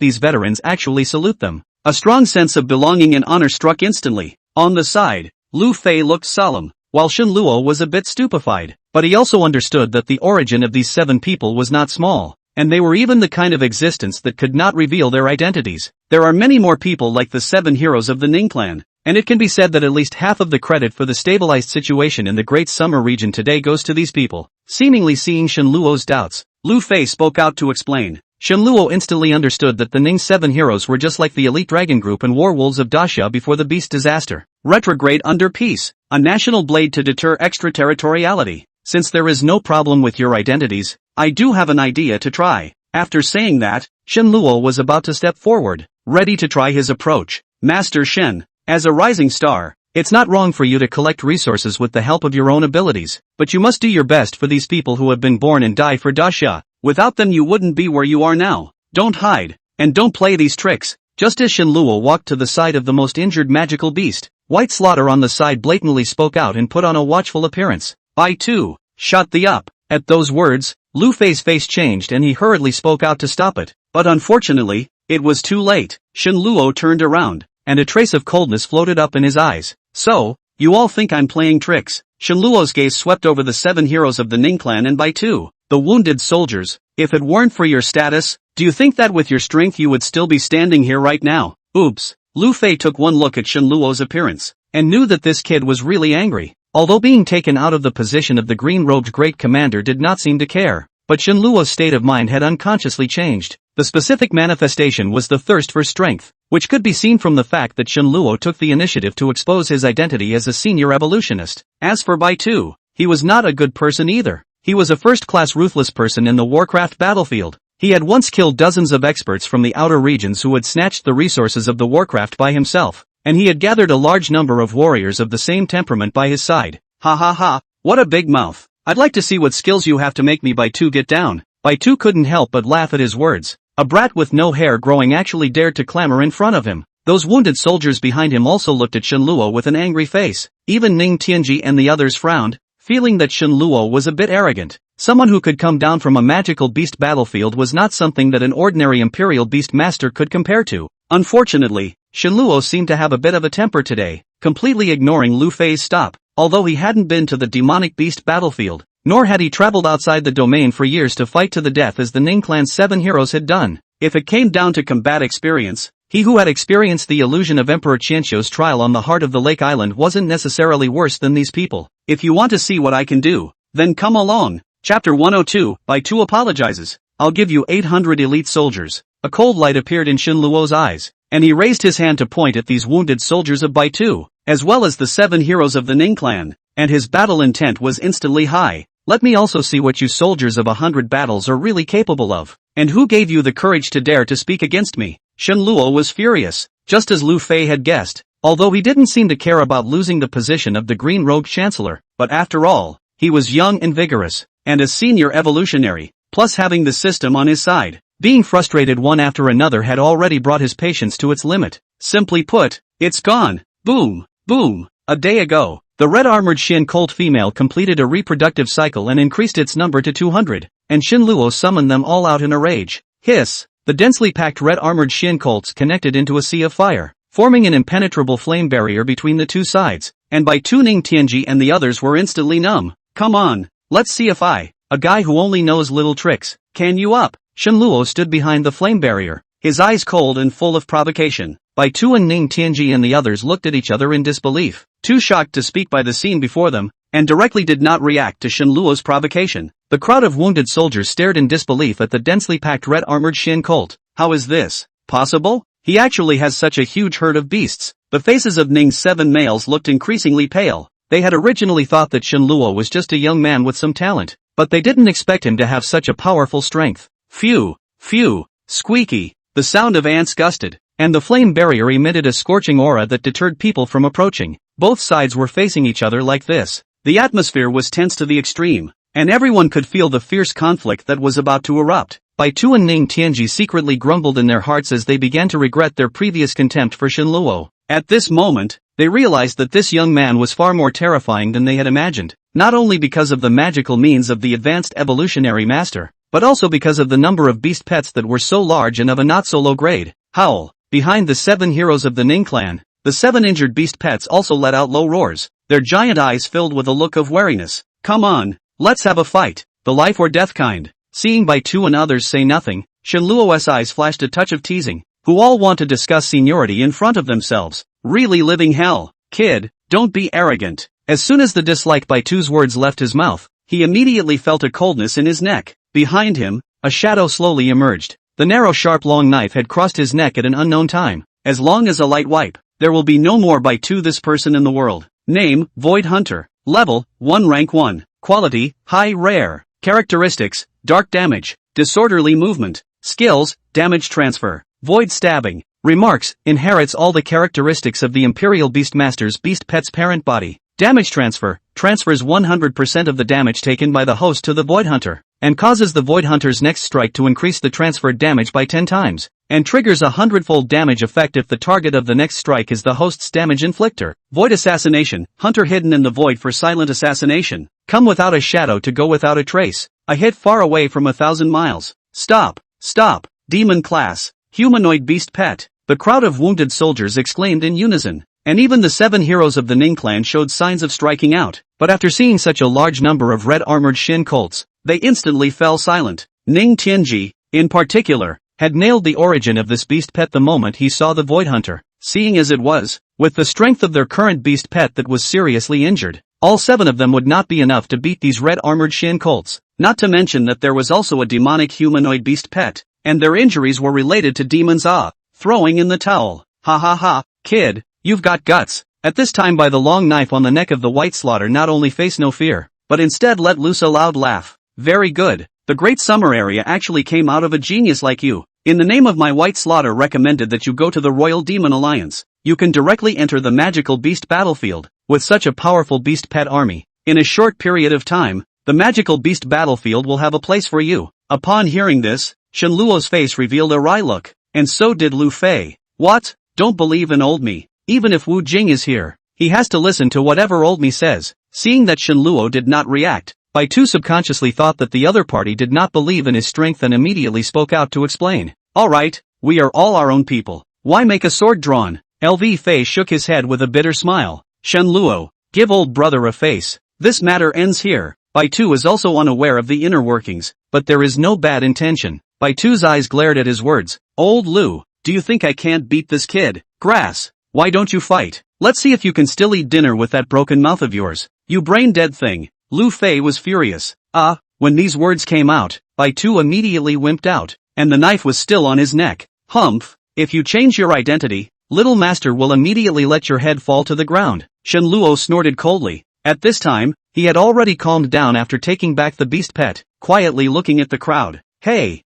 these veterans actually salute them. A strong sense of belonging and honor struck instantly. On the side, Lu Fei looked solemn, while Shen Luo was a bit stupefied, but he also understood that the origin of these 7 people was not small, and they were even the kind of existence that could not reveal their identities. There are many more people like the 7 heroes of the Ning clan, and it can be said that at least half of the credit for the stabilized situation in the Great Summer region today goes to these people. Seemingly seeing Shen Luo's doubts, Lu Fei spoke out to explain. Shen Luo instantly understood that the Ning 7 heroes were just like the elite dragon group and warwolves of Daxia before the beast disaster. Retrograde under peace, a national blade to deter extraterritoriality. Since there is no problem with your identities, I do have an idea to try. After saying that, Shen Luo was about to step forward, ready to try his approach. Master Shen, as a rising star, it's not wrong for you to collect resources with the help of your own abilities, but you must do your best for these people who have been born and die for Daxia. Without them you wouldn't be where you are now. Don't hide, and don't play these tricks. Just as Shen Luo walked to the side of the most injured magical beast, White Slaughter on the side blatantly spoke out and put on a watchful appearance. I too, shut thee up. At those words, Lu Fei's face changed and he hurriedly spoke out to stop it, but unfortunately, it was too late. Shen Luo turned around, and a trace of coldness floated up in his eyes. So, you all think I'm playing tricks? Shen Luo's gaze swept over the 7 heroes of the Ning clan and by 2, the wounded soldiers. If it weren't for your status, do you think that with your strength you would still be standing here right now? Oops. Lu Fei took one look at Shen Luo's appearance, and knew that this kid was really angry. Although being taken out of the position of the green-robed great commander did not seem to care, but Shen Luo's state of mind had unconsciously changed. The specific manifestation was the thirst for strength, which could be seen from the fact that Shen Luo took the initiative to expose his identity as a senior evolutionist. As for Bai Tu, he was not a good person either. He was a first-class ruthless person in the Warcraft battlefield. He had once killed dozens of experts from the outer regions who had snatched the resources of the Warcraft by himself, and he had gathered a large number of warriors of the same temperament by his side. Ha ha ha, what a big mouth. I'd like to see what skills you have to make me Bai Tu get down. Bai Tu couldn't help but laugh at his words. A brat with no hair growing actually dared to clamor in front of him. Those wounded soldiers behind him also looked at Shen Luo with an angry face. Even Ning Tianji and the others frowned, feeling that Shen Luo was a bit arrogant. Someone who could come down from a magical beast battlefield was not something that an ordinary imperial beast master could compare to. Unfortunately, Shen Luo seemed to have a bit of a temper today, completely ignoring Lu Fei's stop. Although he hadn't been to the demonic beast battlefield, nor had he traveled outside the domain for years to fight to the death as the Ning clan's 7 heroes had done. If it came down to combat experience, he who had experienced the illusion of Emperor Qianqiu's trial on the heart of the lake island wasn't necessarily worse than these people. If you want to see what I can do, then come along. Chapter 102, Bai Tu apologizes. I'll give you 800 elite soldiers. A cold light appeared in Shen Luo's eyes, and he raised his hand to point at these wounded soldiers of Bai Tu, as well as the 7 heroes of the Ning clan, and his battle intent was instantly high. Let me also see what you soldiers of 100 battles are really capable of. And who gave you the courage to dare to speak against me? Shen Luo was furious, just as Lu Fei had guessed, although he didn't seem to care about losing the position of the Green Rogue Chancellor, but after all, he was young and vigorous, and a senior evolutionary, plus having the system on his side. Being frustrated one after another had already brought his patience to its limit. Simply put, it's gone. Boom, boom. A day ago, the red-armored Xin Colt female completed a reproductive cycle and increased its number to 200, and Shen Luo summoned them all out in a rage. Hiss! The densely packed red-armored Xin Colts connected into a sea of fire, forming an impenetrable flame barrier between the two sides, and by tuning Tianji and the others were instantly numb. Come on, let's see if I, a guy who only knows little tricks, can you up? Shen Luo stood behind the flame barrier, his eyes cold and full of provocation. Bai Tu and Ning Tianji and the others looked at each other in disbelief, too shocked to speak by the scene before them, and directly did not react to Shen Luo's provocation. The crowd of wounded soldiers stared in disbelief at the densely packed red-armored Xin Colt. How is this possible? He actually has such a huge herd of beasts. The faces of Ning's 7 males looked increasingly pale. They had originally thought that Shen Luo was just a young man with some talent, but they didn't expect him to have such a powerful strength. Phew, phew, squeaky. The sound of ants gusted, and the flame barrier emitted a scorching aura that deterred people from approaching. Both sides were facing each other like this. The atmosphere was tense to the extreme, and everyone could feel the fierce conflict that was about to erupt. Bai Tu and Ning Tianji secretly grumbled in their hearts as they began to regret their previous contempt for Shenluo. At this moment, they realized that this young man was far more terrifying than they had imagined, not only because of the magical means of the advanced evolutionary master, but also because of the number of beast pets that were so large and of a not-so-low grade. Howl! Behind the 7 heroes of the Ning clan, the 7 injured beast pets also let out low roars, their giant eyes filled with a look of wariness. Come on, let's have a fight, the life or death kind. Seeing Bai Tu and others say nothing, Shenluo's eyes flashed a touch of teasing, who all want to discuss seniority in front of themselves. Really living hell. Kid, don't be arrogant. As soon as the dislike Bai Tu's words left his mouth, he immediately felt a coldness in his neck. Behind him, a shadow slowly emerged. The narrow sharp long knife had crossed his neck at an unknown time. As long as a light wipe, there will be no more Bai Tu this person in the world. Name, Void Hunter. Level, 1 rank 1. Quality, high rare. Characteristics, dark damage, disorderly movement. Skills, damage transfer, void stabbing. Remarks, inherits all the characteristics of the Imperial Beastmaster's beast pet's parent body. Damage transfer, transfers 100% of the damage taken by the host to the Void Hunter, and causes the Void Hunter's next strike to increase the transferred damage by 10 times, and triggers a 100-fold damage effect if the target of the next strike is the host's damage inflictor. Void Assassination, Hunter hidden in the void for silent assassination. Come without a shadow to go without a trace. I hit far away from 1,000 miles. Stop! Stop! Demon class! Humanoid beast pet! The crowd of wounded soldiers exclaimed in unison, and even the 7 heroes of the Ning clan showed signs of striking out, but after seeing such a large number of red-armored Shin colts, they instantly fell silent. Ning Tianji, in particular, had nailed the origin of this beast pet the moment he saw the Void Hunter, seeing as it was, with the strength of their current beast pet that was seriously injured. All 7 of them would not be enough to beat these red-armored Shin colts, not to mention that there was also a demonic humanoid beast pet, and their injuries were related to demons. Throwing in the towel. Ha ha ha, kid, you've got guts. At this time by the long knife on the neck of the White Slaughter not only faced no fear, but instead let loose a loud laugh. Very good, the Great Summer area actually came out of a genius like you. In the name of my White Slaughter recommended that you go to the Royal Demon Alliance. You can directly enter the magical beast battlefield. With such a powerful beast pet army, in a short period of time, the magical beast battlefield will have a place for you. Upon hearing this, Shenluo's face revealed a wry look, and so did Lu Fei. What? Don't believe in old me. Even if Wu Jing is here, he has to listen to whatever old me says. Seeing that Shenluo did not react, Bai Tu subconsciously thought that the other party did not believe in his strength and immediately spoke out to explain. Alright, we are all our own people. Why make a sword drawn? LV Fei shook his head with a bitter smile. Shenluo, give old brother a face. This matter ends here. Bai Tu is also unaware of the inner workings, but there is no bad intention. Bai Tu's eyes glared at his words. Old Lu, do you think I can't beat this kid? Grass, why don't you fight? Let's see if you can still eat dinner with that broken mouth of yours. You brain-dead thing. Lu Fei was furious. When these words came out, Bai Tu immediately wimped out, and the knife was still on his neck. Humph, if you change your identity, Little Master will immediately let your head fall to the ground. Shenluo snorted coldly. At this time, he had already calmed down after taking back the beast pet, quietly looking at the crowd. Hey,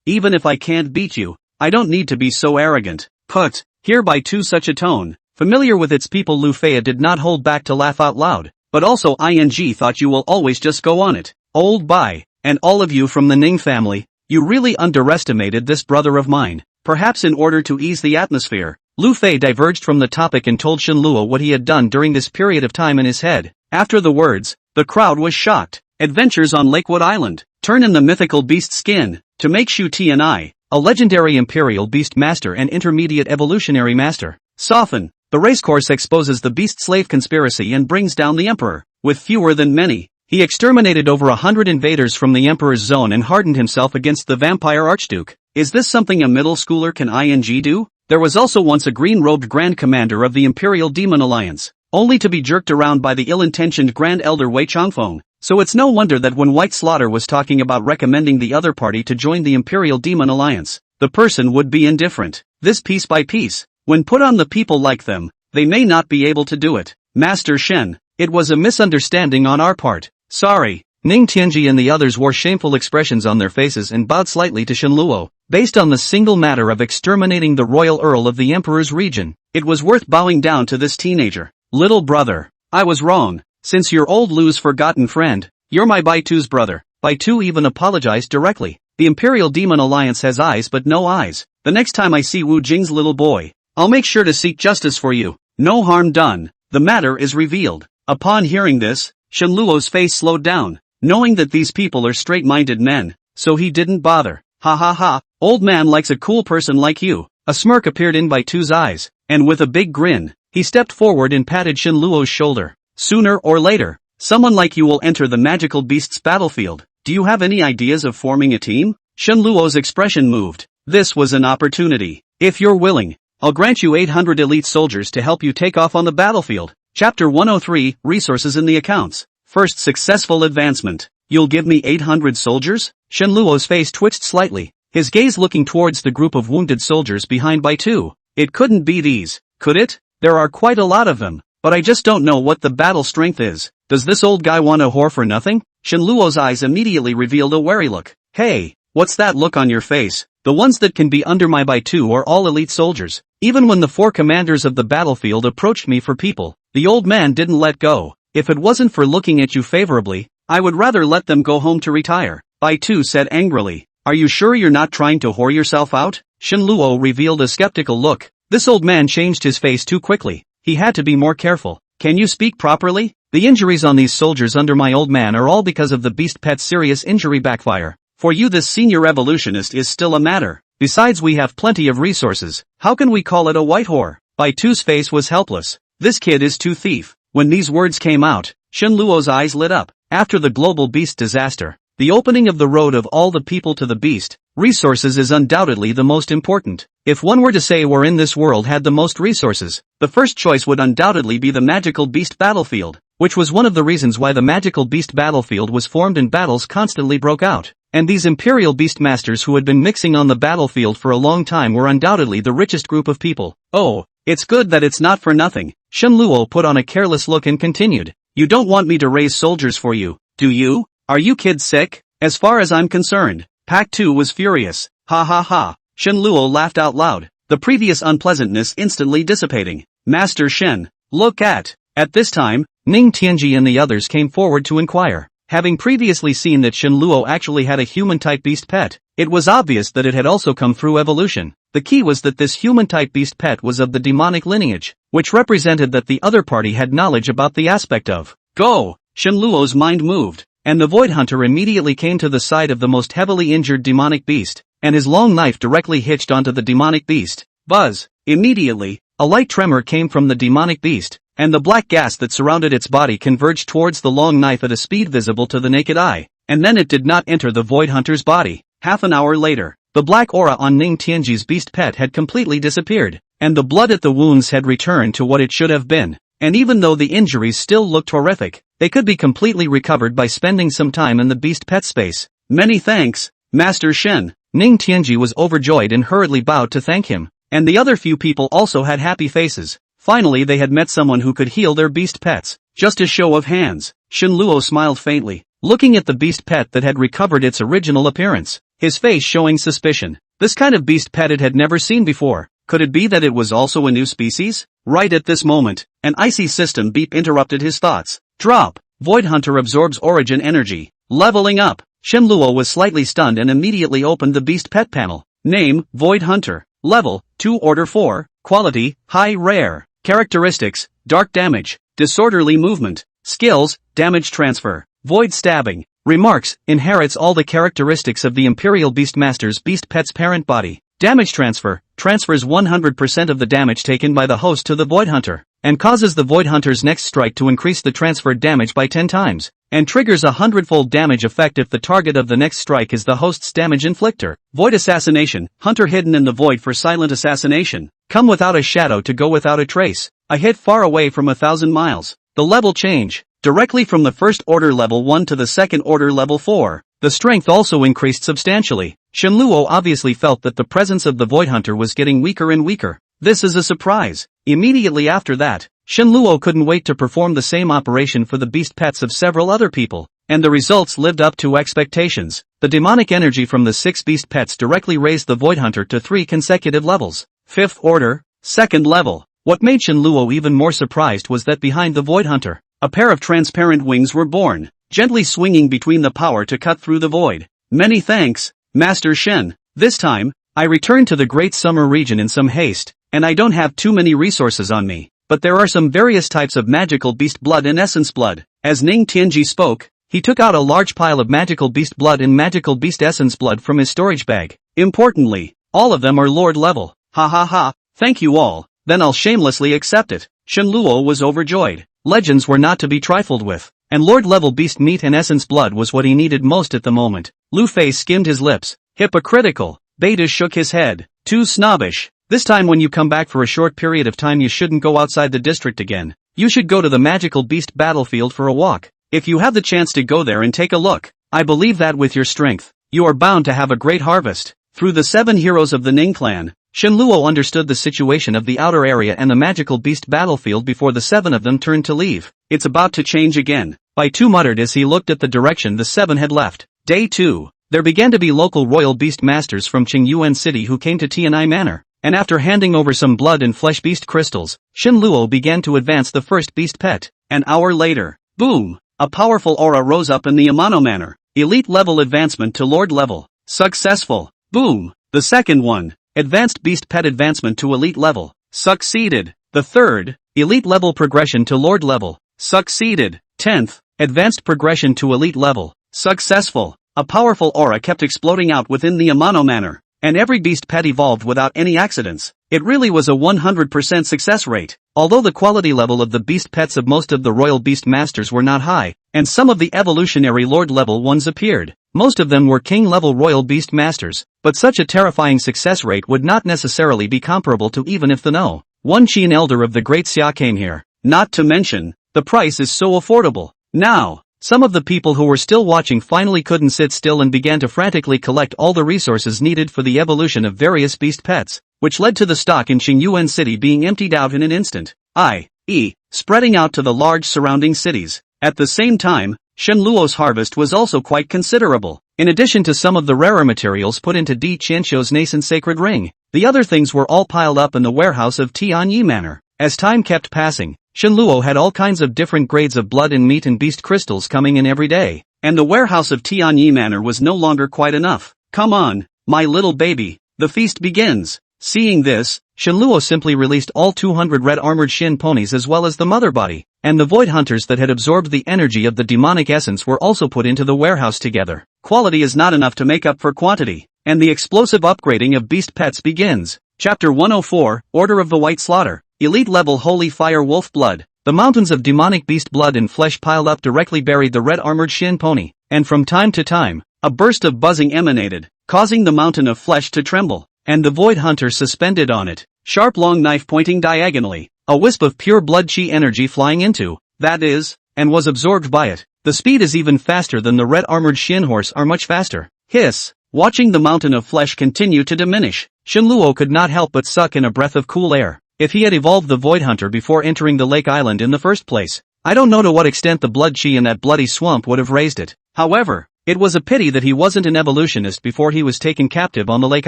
even if I can't beat you, I don't need to be so arrogant. Put, here Bai Tu such a tone. Familiar with its people, Lu Fei did not hold back to laugh out loud, but also ing thought you will always just go on it. Old Bai, and all of you from the Ning family, you really underestimated this brother of mine. Perhaps in order to ease the atmosphere, Lu Fei diverged from the topic and told Shenluo what he had done during this period of time in his head. After the words, the crowd was shocked. Adventures on Lakewood Island. Turn in the mythical beast skin, to make Shu Ti and I, a legendary Imperial Beast Master and intermediate Evolutionary Master. Soften. The racecourse exposes the beast slave conspiracy and brings down the Emperor. With fewer than many, he exterminated over 100 invaders from the Emperor's zone and hardened himself against the vampire Archduke. Is this something a middle schooler can ing do? There was also once a green-robed Grand Commander of the Imperial Demon Alliance, only to be jerked around by the ill-intentioned Grand Elder Wei Changfeng. So it's no wonder that when White Slaughter was talking about recommending the other party to join the Imperial Demon Alliance, the person would be indifferent. This piece by piece, when put on the people like them, they may not be able to do it. Master Shen, it was a misunderstanding on our part. Sorry. Ning Tianji and the others wore shameful expressions on their faces and bowed slightly to Shenluo. Based on the single matter of exterminating the royal earl of the Emperor's region, it was worth bowing down to this teenager. Little brother, I was wrong. Since you're old Lu's forgotten friend, You're my Baitu's brother. Baitu even apologized directly. The Imperial Demon Alliance has eyes but no eyes. The next time I see Wu Jing's little boy, I'll make sure to seek justice for you. No harm done. The matter is revealed. Upon hearing this, Shenluo's face slowed down, knowing that these people are straight-minded men, so he didn't bother. Ha ha ha, old man likes a cool person like you. A smirk appeared in Baitu's eyes, and with a big grin, he stepped forward and patted Shenluo's shoulder. Sooner or later, someone like you will enter the magical beast's battlefield. Do you have any ideas of forming a team? Shenluo's expression moved. This was an opportunity. If you're willing, I'll grant you 800 elite soldiers to help you take off on the battlefield. Chapter 103, Resources in the Accounts. First successful advancement. You'll give me 800 soldiers? Shenluo's face twitched slightly, his gaze looking towards the group of wounded soldiers behind Baitu. It couldn't be these, could it? There are quite a lot of them, but I just don't know what the battle strength is. Does this old guy want a whore for nothing? Shenluo's eyes immediately revealed a wary look. Hey, what's that look on your face? The ones that can be under my Baitu are all elite soldiers. Even when the 4 commanders of the battlefield approached me for people, the old man didn't let go. If it wasn't for looking at you favorably, I would rather let them go home to retire. Baitu said angrily. Are you sure you're not trying to whore yourself out? Shenluo revealed a skeptical look. This old man changed his face too quickly. He had to be more careful. Can you speak properly? The injuries on these soldiers under my old man are all because of the beast pet's serious injury backfire. For you this senior evolutionist is still a matter. Besides we have plenty of resources. How can we call it a white whore? Baitu's face was helpless. This kid is too thief. When these words came out, Shenluo's eyes lit up. After the global beast disaster, the opening of the road of all the people to the beast, resources is undoubtedly the most important. If one were to say where in this world had the most resources, the first choice would undoubtedly be the magical beast battlefield, which was one of the reasons why the magical beast battlefield was formed and battles constantly broke out. And these imperial beast masters who had been mixing on the battlefield for a long time were undoubtedly the richest group of people. Oh, it's good that it's not for nothing. Shenluo put on a careless look and continued. You don't want me to raise soldiers for you, do you? Are you kids sick? As far as I'm concerned, Pack 2 was furious. Ha ha ha. Shenluo laughed out loud, the previous unpleasantness instantly dissipating. Master Shen, look at. At this time, Ning Tianji and the others came forward to inquire. Having previously seen that Shenluo actually had a human-type beast pet, it was obvious that it had also come through evolution. The key was that this human-type beast pet was of the demonic lineage, which represented that the other party had knowledge about the aspect of Go! Shenluo's mind moved, and the Void Hunter immediately came to the side of the most heavily injured demonic beast, and his long knife directly hitched onto the demonic beast. Buzz! Immediately, a light tremor came from the demonic beast, and the black gas that surrounded its body converged towards the long knife at a speed visible to the naked eye, and then it did not enter the Void Hunter's body. Half an hour later, the black aura on Ning Tianji's beast pet had completely disappeared, and the blood at the wounds had returned to what it should have been. And even though the injuries still looked horrific, they could be completely recovered by spending some time in the beast pet space. Many thanks, Master Shen. Ning Tianji was overjoyed and hurriedly bowed to thank him, and the other few people also had happy faces. Finally they had met someone who could heal their beast pets. Just a show of hands. Shenluo smiled faintly, looking at the beast pet that had recovered its original appearance, his face showing suspicion. This kind of beast pet it had never seen before. Could it be that it was also a new species? Right at this moment, an icy system beep interrupted his thoughts. Drop! Void Hunter absorbs origin energy. Leveling up. Shenluo was slightly stunned and immediately opened the beast pet panel. Name, Void Hunter. Level, 2 Order 4. Quality, High Rare. Characteristics, Dark Damage. Disorderly Movement. Skills, Damage Transfer. Void Stabbing. Remarks, inherits all the characteristics of the Imperial Beastmaster's beast pet's parent body. Damage Transfer, transfers 100% of the damage taken by the host to the Void Hunter, and causes the Void Hunter's next strike to increase the transferred damage by 10 times, and triggers a 100-fold damage effect if the target of the next strike is the host's damage inflictor. Void Assassination, Hunter hidden in the void for silent assassination. Come without a shadow to go without a trace. A hit far away from 1,000 miles. The level change, directly from the first order level 1 to the second order level 4. The strength also increased substantially. Shenluo obviously felt that the presence of the Void Hunter was getting weaker and weaker. This is a surprise. Immediately after that, Shenluo couldn't wait to perform the same operation for the beast pets of several other people, and the results lived up to expectations. The demonic energy from the 6 beast pets directly raised the Void Hunter to 3 consecutive levels. 5th order, 2nd level. What made Shenluo even more surprised was that behind the Void Hunter, a pair of transparent wings were born. gently swinging between the power to cut through the void. Many thanks, Master Shen. This time, I returned to the Great Summer region in some haste, and I don't have too many resources on me, but there are some various types of magical beast blood and essence blood. As Ning Tianji spoke, he took out a large pile of magical beast blood and magical beast essence blood from his storage bag. Importantly, all of them are Lord level. Ha ha ha, thank you all, then I'll shamelessly accept it. Shen Luo was overjoyed. Legends were not to be trifled with, and Lord level beast meat and essence blood was what he needed most at the moment. Lu Fei skimmed his lips. Hypocritical. Beta shook his head. Too snobbish. This time when you come back for a short period of time you shouldn't go outside the district again. You should go to the magical beast battlefield for a walk. If you have the chance to go there and take a look, I believe that with your strength, you are bound to have a great harvest. Through the 7 heroes of the Ning clan, Shen Luo understood the situation of the outer area and the magical beast battlefield before the 7 of them turned to leave. It's about to change again. Bai Tu muttered as he looked at the direction the 7 had left. Day 2. There began to be local royal beast masters from Qingyuan City who came to Tianai Manor, and after handing over some blood and flesh beast crystals, Shen Luo began to advance the first beast pet. An hour later, boom! A powerful aura rose up in the Amano Manor. Elite level advancement to Lord level. Successful. Boom! The second one. Advanced beast pet advancement to elite level. Succeeded. The third. Elite level progression to Lord level. Succeeded. 10th. Advanced progression to elite level. Successful. A powerful aura kept exploding out within the Amano Manor, and every beast pet evolved without any accidents. It really was a 100% success rate. Although the quality level of the beast pets of most of the royal beast masters were not high, and some of the evolutionary lord level ones appeared, most of them were king level royal beast masters, but such a terrifying success rate would not necessarily be comparable to even if the No. 1 Qin elder of the Great Xia came here. Not to mention, the price is so affordable. Now, some of the people who were still watching finally couldn't sit still and began to frantically collect all the resources needed for the evolution of various beast pets, which led to the stock in Qingyuan City being emptied out in an instant, i.e., spreading out to the large surrounding cities. At the same time, Shen Luo's harvest was also quite considerable. In addition to some of the rarer materials put into Di Qianxiu's nascent sacred ring, the other things were all piled up in the warehouse of Tianyi Manor. As time kept passing, Shen Luo had all kinds of different grades of blood and meat and beast crystals coming in every day, and the warehouse of Tianyi Manor was no longer quite enough. Come on, my little baby, the feast begins. Seeing this, Shen Luo simply released all 200 red-armored Shin ponies as well as the mother body, and the void hunters that had absorbed the energy of the demonic essence were also put into the warehouse together. Quality is not enough to make up for quantity, and the explosive upgrading of beast pets begins. Chapter 104, Order of the White Slaughter. Elite level Holy Fire Wolf Blood. The mountains of demonic beast blood and flesh piled up directly buried the red-armored Shin pony, and from time to time, a burst of buzzing emanated, causing the mountain of flesh to tremble, and the void hunter suspended on it, sharp long knife pointing diagonally, a wisp of pure blood chi energy flying into, that is, and was absorbed by it. The speed is even faster than the red-armored Shin horse are much faster. Hiss! Watching the mountain of flesh continue to diminish, Shen Luo could not help but suck in a breath of cool air. If he had evolved the Void Hunter before entering the Lake Island in the first place, I don't know to what extent the blood chi in that bloody swamp would have raised it. However, it was a pity that he wasn't an evolutionist before he was taken captive on the Lake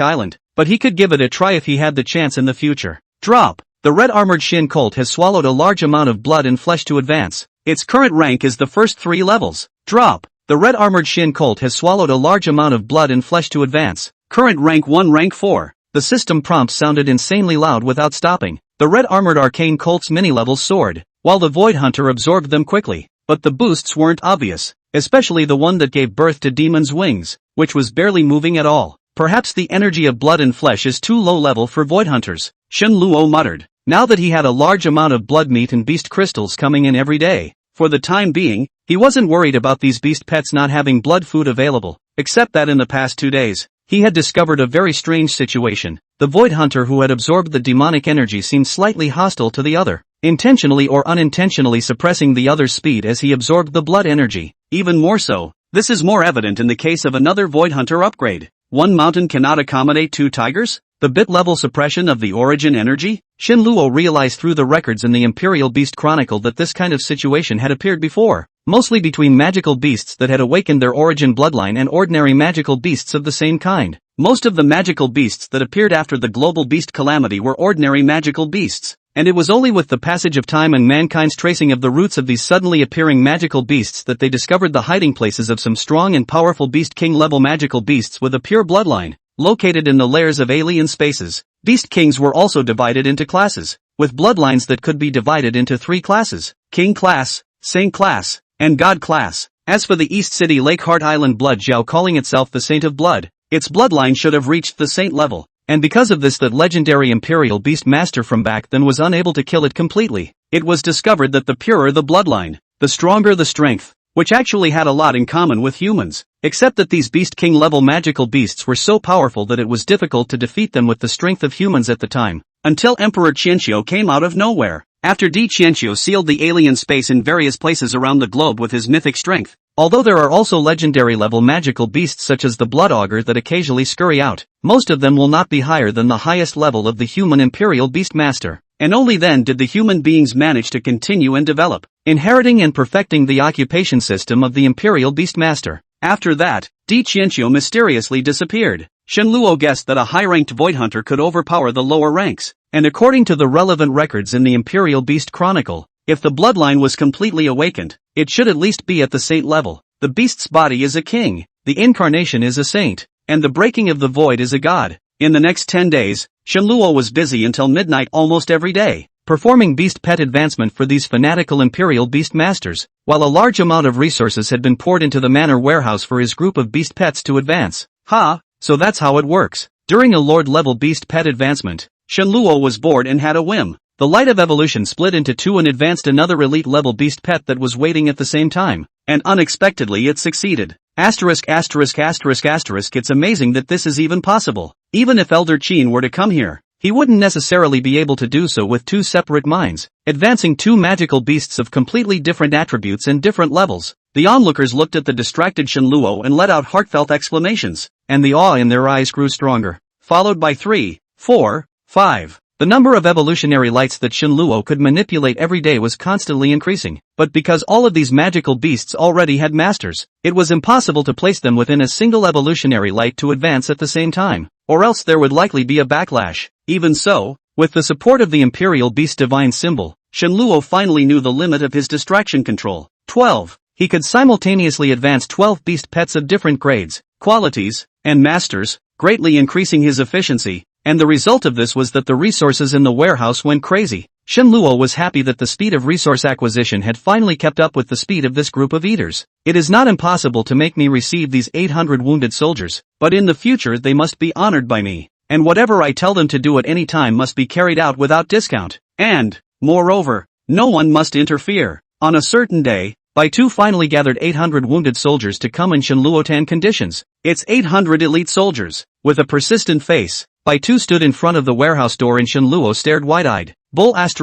Island, but he could give it a try if he had the chance in the future. Drop! The red-armored Shin colt has swallowed a large amount of blood and flesh to advance. Its current rank is the first 3 levels. Drop! The red-armored Shin colt has swallowed a large amount of blood and flesh to advance. Current rank 1, rank 4. The system prompt sounded insanely loud without stopping. The red-armored arcane colt's mini-levels soared, while the Void Hunter absorbed them quickly, but the boosts weren't obvious, especially the one that gave birth to Demon's Wings, which was barely moving at all. Perhaps the energy of blood and flesh is too low level for Void Hunters, Shen Luo muttered. Now that he had a large amount of blood meat and beast crystals coming in every day, for the time being, he wasn't worried about these beast pets not having blood food available, except that in the past 2 days, he had discovered a very strange situation. The Void Hunter who had absorbed the demonic energy seemed slightly hostile to the other, intentionally or unintentionally suppressing the other's speed as he absorbed the blood energy. Even more so, this is more evident in the case of another Void Hunter upgrade. One mountain cannot accommodate 2 tigers? The bit-level suppression of the origin energy? Shen Luo realized through the records in the Imperial Beast Chronicle that this kind of situation had appeared before, mostly between magical beasts that had awakened their origin bloodline and ordinary magical beasts of the same kind. Most of the magical beasts that appeared after the global beast calamity were ordinary magical beasts. and it was only with the passage of time and mankind's tracing of the roots of these suddenly appearing magical beasts that they discovered the hiding places of some strong and powerful Beast King level magical beasts with a pure bloodline, located in the layers of alien spaces. Beast Kings were also divided into classes, with bloodlines that could be divided into 3 classes: King class, Saint class, and God class. As for the East City Lake Heart Island Blood Jiao calling itself the Saint of Blood, its bloodline should have reached the Saint level, and because of this that legendary Imperial Beast Master from back then was unable to kill it completely. It was discovered that the purer the bloodline, the stronger the strength, which actually had a lot in common with humans, except that these Beast King level magical beasts were so powerful that it was difficult to defeat them with the strength of humans at the time, until Emperor Qianqiu came out of nowhere. After Qianqiu sealed the alien space in various places around the globe with his mythic strength. Although there are also legendary level magical beasts such as the Blood Augur that occasionally scurry out, most of them will not be higher than the highest level of the human Imperial Beast Master, and only then did the human beings manage to continue and develop, inheriting and perfecting the occupation system of the Imperial Beast Master. After that, Qianqiu mysteriously disappeared. Shenluo guessed that a high-ranked void hunter could overpower the lower ranks, and according to the relevant records in the Imperial Beast Chronicle, if the bloodline was completely awakened, it should at least be at the saint level. The beast's body is a king, the incarnation is a saint, and the breaking of the void is a god. In the next 10 days, Shenluo was busy until midnight almost every day, performing beast pet advancement for these fanatical Imperial Beast Masters, while a large amount of resources had been poured into the manor warehouse for his group of beast pets to advance. So that's how it works. During a Lord-level beast pet advancement, Shenluo was bored and had a whim. The light of evolution split into 2 and advanced another elite-level beast pet that was waiting at the same time, and unexpectedly it succeeded. It's amazing that this is even possible. Even if Elder Qin were to come here, he wouldn't necessarily be able to do so with 2 separate minds, advancing 2 magical beasts of completely different attributes and different levels. The onlookers looked at the distracted Shenluo and let out heartfelt exclamations, and the awe in their eyes grew stronger, followed by 3, 4, 5. The number of evolutionary lights that Shenluo could manipulate every day was constantly increasing, but because all of these magical beasts already had masters, it was impossible to place them within a single evolutionary light to advance at the same time, or else there would likely be a backlash. Even so, with the support of the Imperial Beast Divine symbol, Shenluo finally knew the limit of his distraction control. 12. He could simultaneously advance 12 beast pets of different grades, qualities, and masters, greatly increasing his efficiency. And the result of this was that the resources in the warehouse went crazy. Shenluo was happy that the speed of resource acquisition had finally kept up with the speed of this group of eaters. It is not impossible to make me receive these 800 wounded soldiers, but in the future they must be honored by me, and whatever I tell them to do at any time must be carried out without discount. And, moreover, no one must interfere. On a certain day, Baitu finally gathered 800 wounded soldiers to come in Shenluotan conditions. It's 800 elite soldiers. With a persistent face, Baitu stood in front of the warehouse door and Shenluo stared wide-eyed. Bull *******.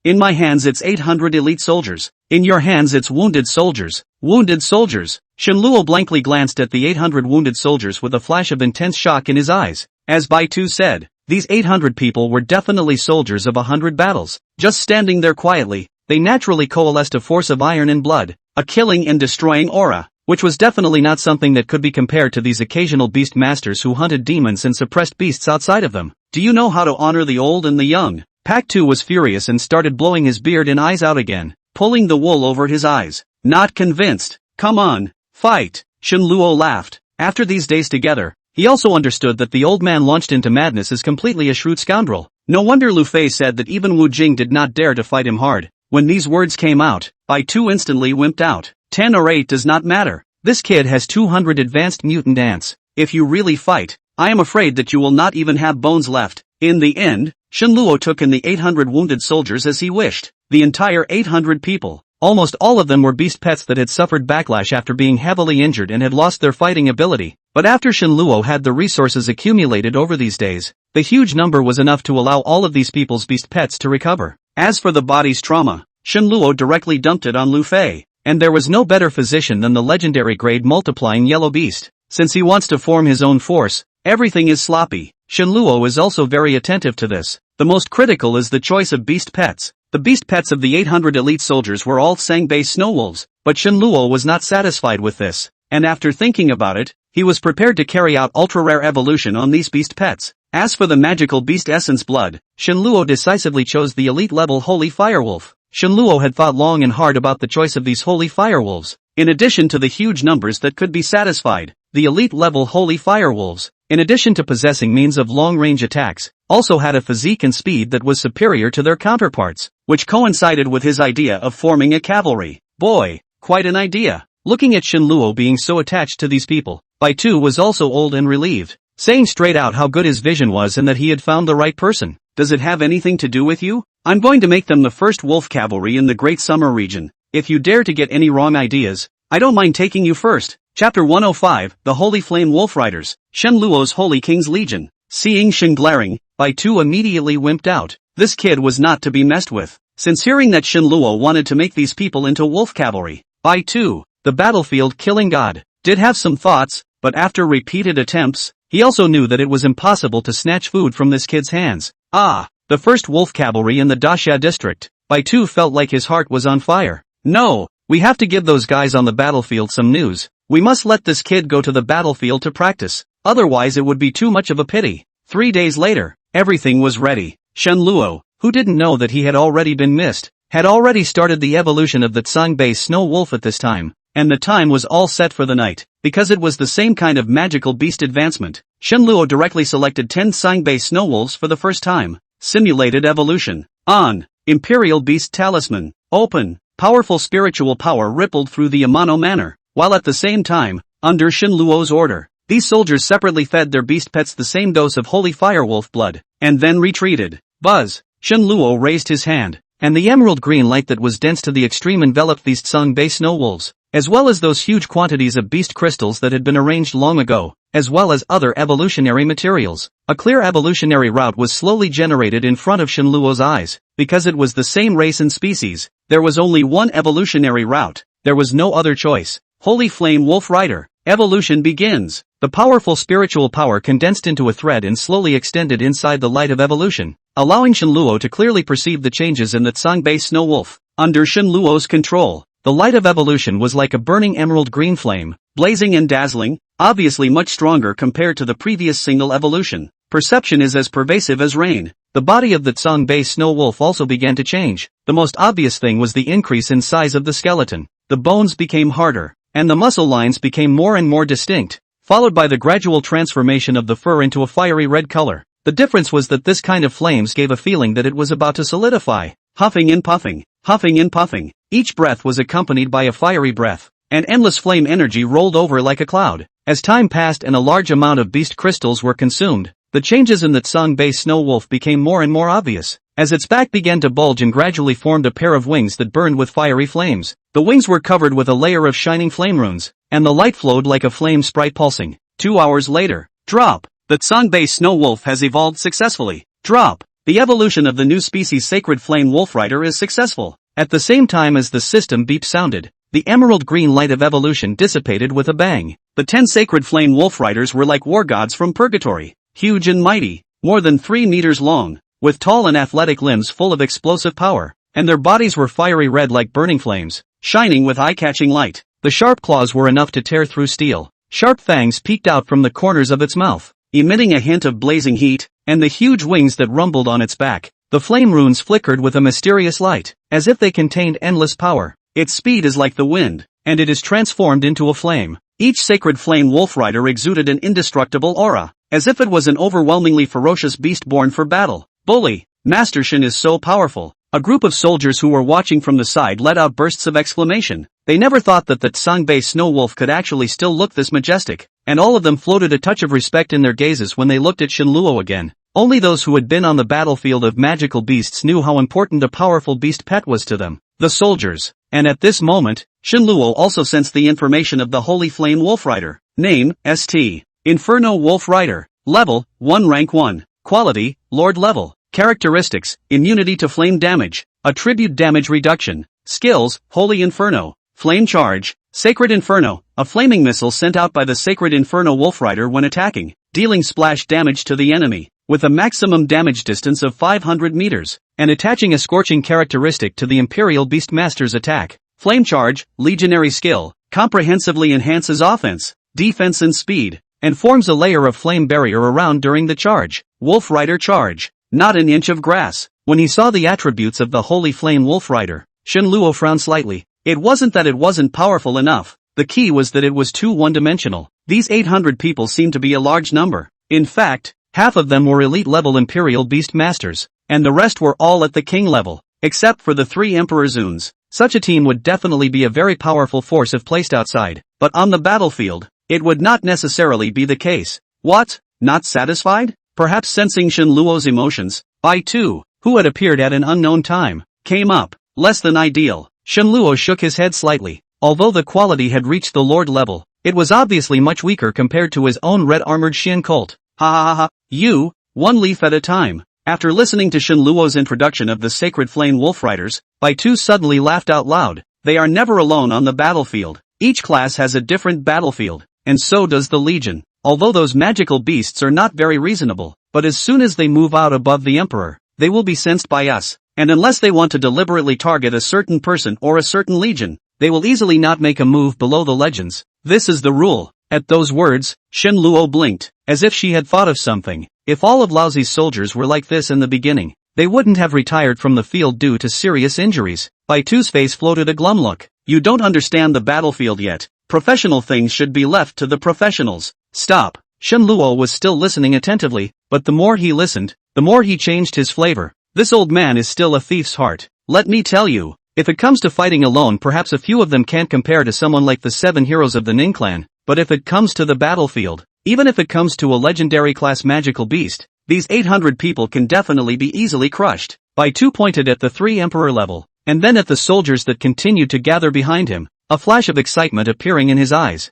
In my hands it's 800 elite soldiers. In your hands it's wounded soldiers. Wounded soldiers. Shenluo blankly glanced at the 800 wounded soldiers with a flash of intense shock in his eyes. As Baitu said, these 800 people were definitely soldiers of 100 battles. Just standing there quietly, they naturally coalesced a force of iron and blood, a killing and destroying aura, which was definitely not something that could be compared to these occasional beast masters who hunted demons and suppressed beasts outside of them. Do you know how to honor the old and the young? Pac 2 was furious and started blowing his beard and eyes out again, pulling the wool over his eyes. Not convinced. Come on, fight. Shenluo laughed. After these days together, he also understood that the old man launched into madness is completely a shrewd scoundrel. No wonder Lu Fei said that even Wu Jing did not dare to fight him hard. When these words came out, Baitu instantly wimped out. 10 or 8 does not matter. This kid has 200 advanced mutant ants. If you really fight, I am afraid that you will not even have bones left. In the end, Shenluo took in the 800 wounded soldiers as he wished. The entire 800 people. Almost all of them were beast pets that had suffered backlash after being heavily injured and had lost their fighting ability. But after Shenluo had the resources accumulated over these days, the huge number was enough to allow all of these people's beast pets to recover. As for the body's trauma, Shenluo directly dumped it on Lu Fei. And there was no better physician than the legendary grade multiplying yellow beast. Since he wants to form his own force, everything is sloppy. Shenluo is also very attentive to this. The most critical is the choice of beast pets. The beast pets of the 800 elite soldiers were all Sangbei snow wolves, but Shenluo was not satisfied with this, and after thinking about it, he was prepared to carry out ultra-rare evolution on these beast pets. As for the magical beast essence blood, Shenluo decisively chose the elite-level Holy Firewolf. Shenluo had thought long and hard about the choice of these Holy Firewolves. In addition to the huge numbers that could be satisfied, the elite-level Holy Firewolves, in addition to possessing means of long-range attacks, also had a physique and speed that was superior to their counterparts, which coincided with his idea of forming a cavalry. Boy, quite an idea. Looking at Shenluo being so attached to these people, Baitu was also old and relieved, saying straight out how good his vision was and that he had found the right person. Does it have anything to do with you? I'm going to make them the first wolf cavalry in the Great Summer region. If you dare to get any wrong ideas, I don't mind taking you first. Chapter 105, The Holy Flame Wolf Riders, Shenluo's Holy King's Legion. Seeing Shen glaring, Baitu immediately wimped out. This kid was not to be messed with. Since hearing that Shenluo wanted to make these people into wolf cavalry, Baitu, the battlefield killing god, did have some thoughts, but after repeated attempts, he also knew that it was impossible to snatch food from this kid's hands. The first wolf cavalry in the Dasha district. Baitu felt like his heart was on fire. No, we have to give those guys on the battlefield some news. We must let this kid go to the battlefield to practice, otherwise it would be too much of a pity. 3 days later, everything was ready. Shenluo, who didn't know that he had already been missed, had already started the evolution of the Tsang-Bei snow wolf at this time, and the time was all set for the night. Because it was the same kind of magical beast advancement, Shenluo directly selected 10 Tsang-Bei snow wolves for the first time. Simulated evolution. On. Imperial Beast Talisman. Open. Powerful spiritual power rippled through the Amano Manor, while at the same time, under Shenluo's order, these soldiers separately fed their beast pets the same dose of Holy Firewolf blood, and then retreated. Buzz. Shenluo raised his hand, and the emerald green light that was dense to the extreme enveloped these Tsang-Bei snow wolves, as well as those huge quantities of beast crystals that had been arranged long ago, as well as other evolutionary materials. A clear evolutionary route was slowly generated in front of Shenluo's eyes. Because it was the same race and species, there was only one evolutionary route. There was no other choice. Holy Flame Wolf Rider. Evolution begins. The powerful spiritual power condensed into a thread and slowly extended inside the light of evolution, allowing Shenluo to clearly perceive the changes in the Tsang-Bei snow wolf. Under Shenluo's control, the light of evolution was like a burning emerald green flame, blazing and dazzling, obviously much stronger compared to the previous single evolution. Perception is as pervasive as rain. The body of the Tsang-Bei snow wolf also began to change. The most obvious thing was the increase in size of the skeleton. The bones became harder, and the muscle lines became more and more distinct, followed by the gradual transformation of the fur into a fiery red color. The difference was that this kind of flames gave a feeling that it was about to solidify. Huffing and puffing, huffing and puffing. Each breath was accompanied by a fiery breath, and endless flame energy rolled over like a cloud. As time passed and a large amount of beast crystals were consumed, the changes in the Tsang-Bei snow wolf became more and more obvious, as its back began to bulge and gradually formed a pair of wings that burned with fiery flames. The wings were covered with a layer of shining flame runes, and the light flowed like a flame sprite pulsing. 2 hours later, drop. The Tsang-Bei snow wolf has evolved successfully. Drop. The evolution of the new species Sacred Flame Wolf Rider is successful. At the same time as the system beep sounded, the emerald green light of evolution dissipated with a bang. The 10 Sacred Flame Wolf Riders were like war gods from purgatory. Huge and mighty, more than 3 meters long, with tall and athletic limbs full of explosive power, and their bodies were fiery red like burning flames, shining with eye-catching light. The sharp claws were enough to tear through steel. Sharp fangs peeked out from the corners of its mouth, emitting a hint of blazing heat, and the huge wings that rumbled on its back. The flame runes flickered with a mysterious light, as if they contained endless power. Its speed is like the wind, and it is transformed into a flame. Each Sacred Flame Wolf Rider exuded an indestructible aura, as if it was an overwhelmingly ferocious beast born for battle. Bully, Master Shen is so powerful. A group of soldiers who were watching from the side let out bursts of exclamation. They never thought that the Tsang-Bei snow wolf could actually still look this majestic, and all of them floated a touch of respect in their gazes when they looked at Shenluo again. Only those who had been on the battlefield of magical beasts knew how important a powerful beast pet was to them. The soldiers. And at this moment, Shenluo also sensed the information of the Holy Flame Wolf Rider. Name, St. Inferno Wolf Rider. Level, 1 rank 1. Quality, Lord level. Characteristics, immunity to flame damage. Attribute damage reduction. Skills, Holy Inferno. Flame charge, Sacred Inferno. A flaming missile sent out by the Sacred Inferno Wolf Rider when attacking, dealing splash damage to the enemy, with a maximum damage distance of 500 meters, and attaching a scorching characteristic to the Imperial Beastmaster's attack. Flame charge, legionary skill, comprehensively enhances offense, defense and speed, and forms a layer of flame barrier around during the charge. Wolf Rider charge. Not an inch of grass. When he saw the attributes of the Holy Flame Wolf Rider, Shen Luo frowned slightly. It wasn't that it wasn't powerful enough. The key was that it was too one-dimensional. These 800 people seemed to be a large number. In fact, half of them were elite-level Imperial Beast Masters, and the rest were all at the king level, except for the 3 Emperor Zuns. Such a team would definitely be a very powerful force if placed outside, but on the battlefield, it would not necessarily be the case. What? Not satisfied? Perhaps sensing Shen Luo's emotions, Bai Tu, who had appeared at an unknown time, came up. Less than ideal. Shen Luo shook his head slightly. Although the quality had reached the Lord level, it was obviously much weaker compared to his own red-armored Xian cult. Ha ha ha ha. You, one leaf at a time. After listening to Shen Luo's introduction of the Sacred Flame Wolf Riders, Bai Tu suddenly laughed out loud. They are never alone on the battlefield. Each class has a different battlefield, and so does the Legion. Although those magical beasts are not very reasonable, but as soon as they move out above the Emperor, they will be sensed by us, and unless they want to deliberately target a certain person or a certain legion, they will easily not make a move below the legends. This is the rule. At those words, Shen Luo blinked, as if she had thought of something. If all of Laozi's soldiers were like this in the beginning, they wouldn't have retired from the field due to serious injuries. Bai Tu's face floated a glum look. You don't understand the battlefield yet. Professional things should be left to the professionals. Stop. Shen Luo was still listening attentively, but the more he listened, the more he changed his flavor. This old man is still a thief's heart. Let me tell you, if it comes to fighting alone, perhaps a few of them can't compare to someone like the 7 heroes of the Ning clan, but if it comes to the battlefield, even if it comes to a legendary class magical beast, these 800 people can definitely be easily crushed. Bai Tu pointed at the 3 Emperor level, and then at the soldiers that continued to gather behind him, a flash of excitement appearing in his eyes.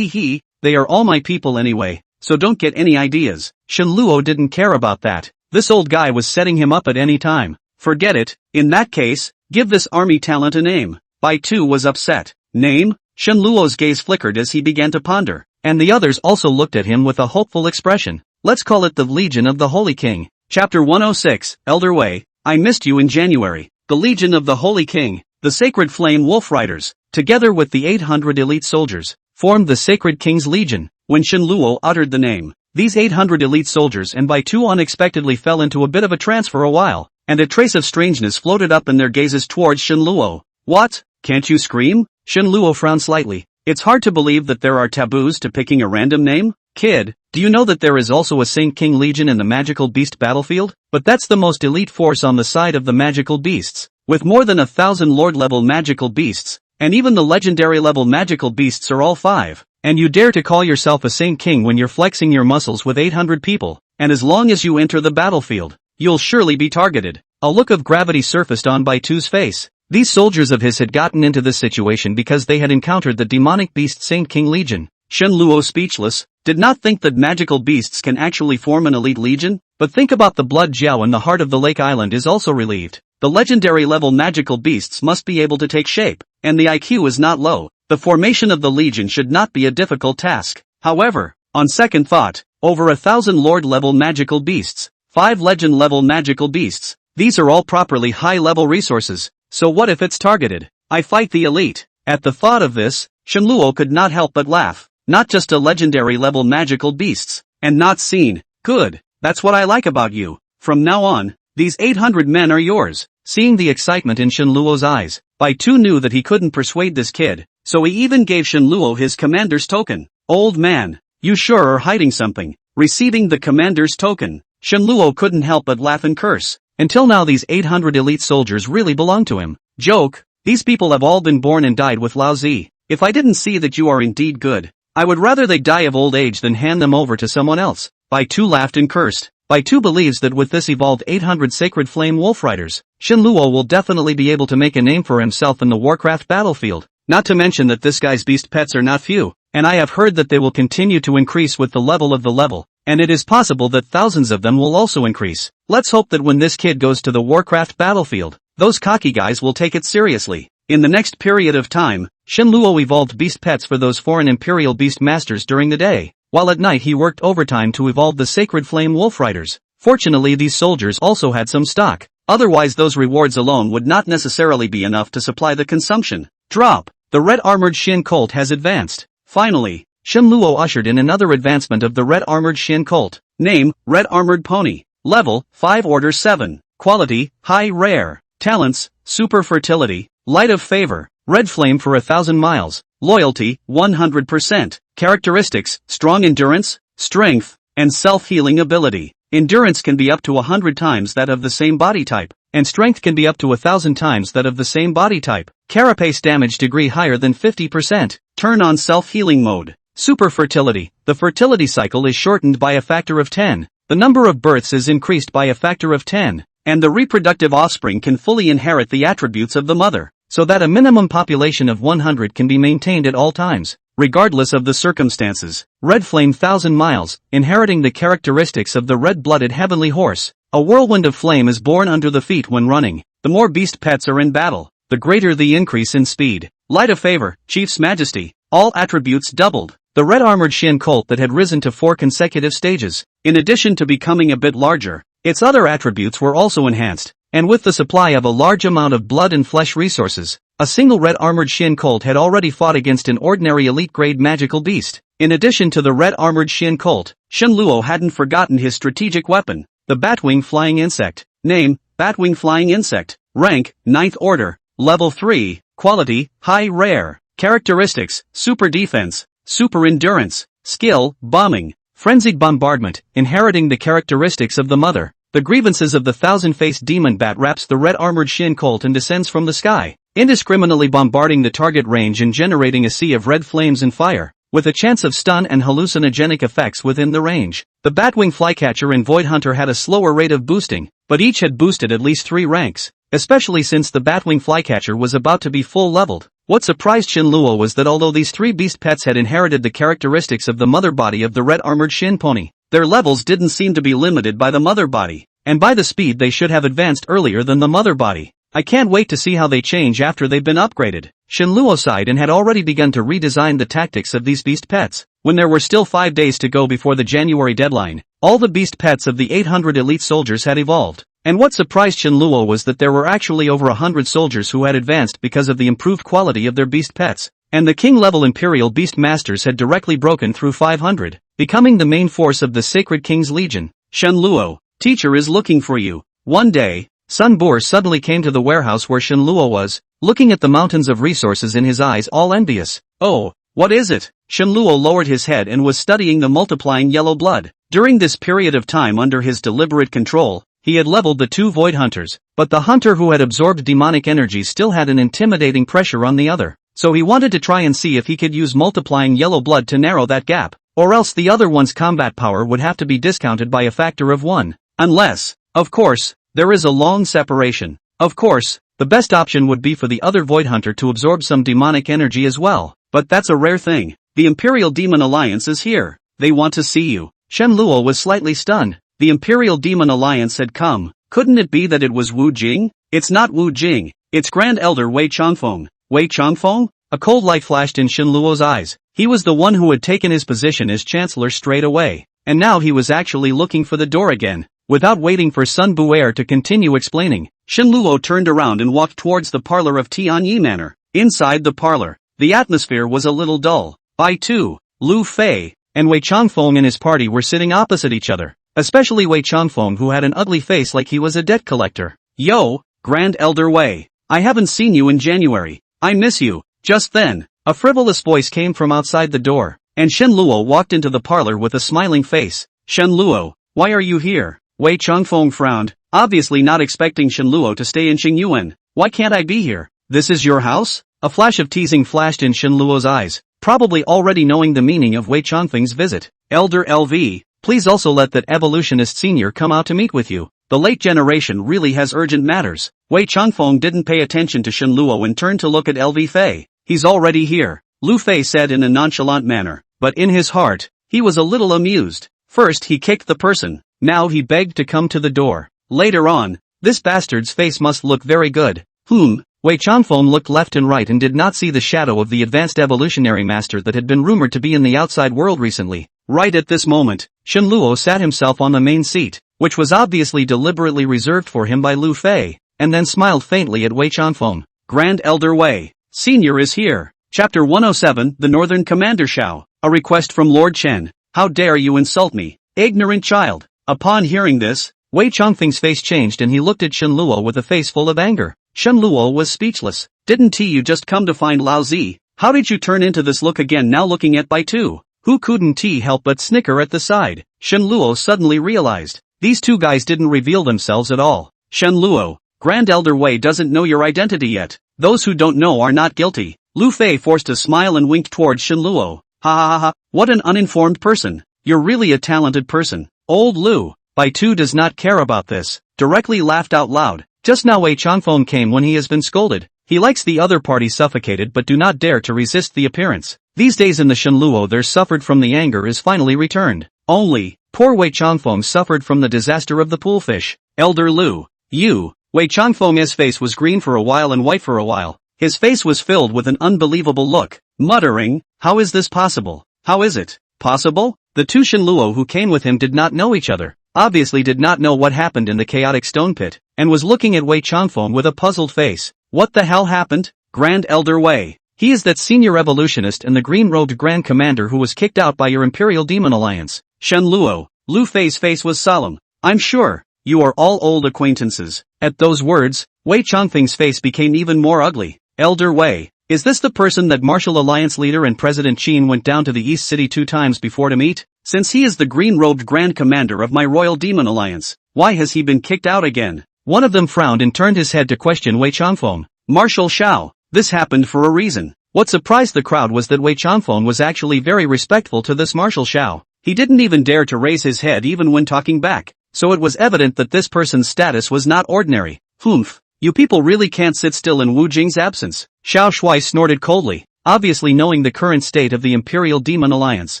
They are all my people anyway, so don't get any ideas. Shen Luo didn't care about that. This old guy was setting him up at any time. Forget it. In that case, give this army talent a name. Bai Tu was upset. Name? Shen Luo's gaze flickered as he began to ponder, and the others also looked at him with a hopeful expression. Let's call it the Legion of the Holy King. Chapter 106, Elder Wei. I missed you in January. The Legion of the Holy King, the Sacred Flame Wolf Riders, together with the 800 elite soldiers, formed the Sacred King's Legion. When Shen Luo uttered the name, these 800 elite soldiers and Bai Tu unexpectedly fell into a bit of a trance for a while, and a trace of strangeness floated up in their gazes towards Shen Luo. What? Can't you scream? Shen Luo frowned slightly. It's hard to believe that there are taboos to picking a random name. Kid, do you know that there is also a Saint King Legion in the magical beast battlefield? But that's the most elite force on the side of the magical beasts, with more than 1,000 lord-level magical beasts, and even the legendary-level magical beasts are all 5. And you dare to call yourself a Saint King when you're flexing your muscles with 800 people, and as long as you enter the battlefield, you'll surely be targeted. A look of gravity surfaced on Bai Tu's face. These soldiers of his had gotten into this situation because they had encountered the demonic beast Saint King Legion. Shen Luo, speechless, did not think that magical beasts can actually form an elite legion, but think about the blood Jiao in the heart of the lake island is also relieved. The legendary level magical beasts must be able to take shape, and the IQ is not low. The formation of the legion should not be a difficult task. However, on second thought, over 1,000 lord-level magical beasts, 5 legend-level magical beasts, these are all properly high-level resources, so what if it's targeted? I fight the elite. At the thought of this, Shen Luo could not help but laugh. Not just a legendary-level magical beasts, and not seen. Good, that's what I like about you. From now on, these 800 men are yours. Seeing the excitement in Shen Luo's eyes, Bai Tu knew that he couldn't persuade this kid, so he even gave Shen Luo his commander's token. Old man, you sure are hiding something. Receiving the commander's token, Shen Luo couldn't help but laugh and curse. Until now these 800 elite soldiers really belong to him. Joke, these people have all been born and died with Lao Zi. If I didn't see that you are indeed good, I would rather they die of old age than hand them over to someone else. Bai Tu laughed and cursed. Bai Tu believes that with this evolved 800 Sacred Flame Wolf Riders, Shen Luo will definitely be able to make a name for himself in the Warcraft battlefield. Not to mention that this guy's beast pets are not few, and I have heard that they will continue to increase with the level of the level, and it is possible that thousands of them will also increase. Let's hope that when this kid goes to the Warcraft battlefield, those cocky guys will take it seriously. In the next period of time, Shen Luo evolved beast pets for those foreign Imperial Beast Masters during the day, while at night he worked overtime to evolve the Sacred Flame Wolf Riders. Fortunately these soldiers also had some stock, otherwise those rewards alone would not necessarily be enough to supply the consumption. Drop. The red-armored Xin cult has advanced. Finally, Shen Luo ushered in another advancement of the red-armored Xin cult. Name, Red Armored Pony. Level, 5 Order 7. Quality, high rare. Talents, super fertility, light of favor, red flame for 1,000 miles, loyalty, 100%. Characteristics, strong endurance, strength, and self-healing ability. Endurance can be up to 100 times that of the same body type, and strength can be up to 1,000 times that of the same body type. Carapace damage degree higher than 50%. Turn on self-healing mode. Super fertility. The fertility cycle is shortened by a factor of 10. The number of births is increased by a factor of 10. And the reproductive offspring can fully inherit the attributes of the mother, so that a minimum population of 100 can be maintained at all times, regardless of the circumstances. Red flame 1,000 miles, inheriting the characteristics of the red-blooded heavenly horse. A whirlwind of flame is born under the feet when running. The more beast pets are in battle, the greater the increase in speed. Light of favor, Chief's Majesty. All attributes doubled. The red-armored Shin colt that had risen to 4 consecutive stages. In addition to becoming a bit larger, its other attributes were also enhanced, and with the supply of a large amount of blood and flesh resources, a single red-armored Shin colt had already fought against an ordinary elite-grade magical beast. In addition to the red-armored Shin colt, Shen Luo hadn't forgotten his strategic weapon, the Batwing Flying Insect. Name, Batwing Flying Insect. Rank, 9th Order. Level 3. Quality, high rare. Characteristics, super defense, super endurance. Skill, bombing. Frenzied bombardment, inheriting the characteristics of the mother. The grievances of the thousand-faced demon bat wraps the red-armored Shin colt and descends from the sky, indiscriminately bombarding the target range and generating a sea of red flames and fire, with a chance of stun and hallucinogenic effects within the range. The Batwing Flycatcher and Void Hunter had a slower rate of boosting, but each had boosted at least 3 ranks, especially since the Batwing Flycatcher was about to be full-leveled. What surprised Shin Luo was that although these 3 beast pets had inherited the characteristics of the mother body of the red-armored Shin pony, their levels didn't seem to be limited by the mother body, and by the speed they should have advanced earlier than the mother body. I can't wait to see how they change after they've been upgraded. Shin Luo sighed and had already begun to redesign the tactics of these beast pets. When there were still 5 days to go before the January deadline, all the beast pets of the 800 elite soldiers had evolved. And what surprised Shin Luo was that there were actually over 100 soldiers who had advanced because of the improved quality of their beast pets. And the king-level Imperial Beast Masters had directly broken through 500, becoming the main force of the Sacred King's Legion. Shen Luo, teacher is looking for you. One day, Sun Boer suddenly came to the warehouse where Shen Luo was, looking at the mountains of resources in his eyes all envious. Oh, what is it? Shen Luo lowered his head and was studying the multiplying yellow blood. During this period of time under his deliberate control, he had leveled the 2 Void Hunters, but the hunter who had absorbed demonic energy still had an intimidating pressure on the other. So he wanted to try and see if he could use multiplying yellow blood to narrow that gap, or else the other one's combat power would have to be discounted by a factor of 1. Unless, of course, there is a long separation. Of course, the best option would be for the other Void Hunter to absorb some demonic energy as well, but that's a rare thing. The Imperial Demon Alliance is here. They want to see you. Shen Luo was slightly stunned. The Imperial Demon Alliance had come. Couldn't it be that it was Wu Jing? It's not Wu Jing. It's Grand Elder Wei Changfeng. Wei Changfeng? A cold light flashed in Shen Luo's eyes. He was the one who had taken his position as Chancellor straight away, and now he was actually looking for the door again. Without waiting for Sun Bu'er to continue explaining, Shen Luo turned around and walked towards the parlor of Tianyi Manor. Inside the parlor, the atmosphere was a little dull. I too, Lu Fei, and Wei Changfeng and his party were sitting opposite each other, especially Wei Changfeng who had an ugly face like he was a debt collector. Yo, Grand Elder Wei, I haven't seen you in January. I miss you. Just then, a frivolous voice came from outside the door, and Shen Luo walked into the parlor with a smiling face. Shen Luo, why are you here? Wei Changfeng frowned, obviously not expecting Shen Luo to stay in Qingyuan. Why can't I be here? This is your house? A flash of teasing flashed in Shen Luo's eyes, probably already knowing the meaning of Wei Changfeng's visit. Elder LV, please also let that evolutionist senior come out to meet with you. The late generation really has urgent matters. Wei Changfeng didn't pay attention to Shen Luo and turned to look at LV Fei. He's already here, Lu Fei said in a nonchalant manner, but in his heart, he was a little amused. First he kicked the person, now he begged to come to the door. Later on, this bastard's face must look very good. Wei Changfeng looked left and right and did not see the shadow of the advanced evolutionary master that had been rumored to be in the outside world recently. Right at this moment, Shen Luo sat himself on the main seat, which was obviously deliberately reserved for him by Lu Fei, and then smiled faintly at Wei Changfeng. Grand Elder Wei, Senior is here. Chapter 107, The Northern Commander Shao. A request from Lord Chen. How dare you insult me, ignorant child? Upon hearing this, Wei Changfeng's face changed and he looked at Shen Luo with a face full of anger. Shen Luo was speechless. Didn't you just come to find Lao Zi? How did you turn into this look again now looking at Bai Tu? Who couldn't help but snicker at the side? Shen Luo suddenly realized. These two guys didn't reveal themselves at all. Shen Luo, Grand Elder Wei doesn't know your identity yet. Those who don't know are not guilty. Lu Fei forced a smile and winked towards Shen Luo. Ha ha ha ha, what an uninformed person. You're really a talented person. Old Lu, Bai Tu does not care about this, directly laughed out loud. Just now Wei Changfeng came when he has been scolded. He likes the other party suffocated but do not dare to resist the appearance. These days in the Shen Luo there suffered from the anger is finally returned. Only, poor Wei Changfeng suffered from the disaster of the poolfish. Elder Lu, you. Wei Changfeng's face was green for a while and white for a while. His face was filled with an unbelievable look, muttering, how is this possible? How is it possible? The two Shen Luo who came with him did not know each other, obviously did not know what happened in the chaotic stone pit, and was looking at Wei Changfeng with a puzzled face. What the hell happened? Grand Elder Wei. He is that senior evolutionist and the green-robed Grand Commander who was kicked out by your Imperial Demon Alliance. Shen Luo, Lu Fei's face was solemn. I'm sure, you are all old acquaintances. At those words, Wei Changfeng's face became even more ugly. Elder Wei, is this the person that Martial Alliance leader and President Qin went down to the East City 2 times before to meet? Since he is the green-robed Grand Commander of my Royal Demon Alliance, why has he been kicked out again? One of them frowned and turned his head to question Wei Changfeng. Marshal Xiao, this happened for a reason. What surprised the crowd was that Wei Changfeng was actually very respectful to this Marshal Xiao. He didn't even dare to raise his head even when talking back, so it was evident that this person's status was not ordinary. Humph, you people really can't sit still in Wu Jing's absence. Xiao Shui snorted coldly, obviously knowing the current state of the Imperial Demon Alliance.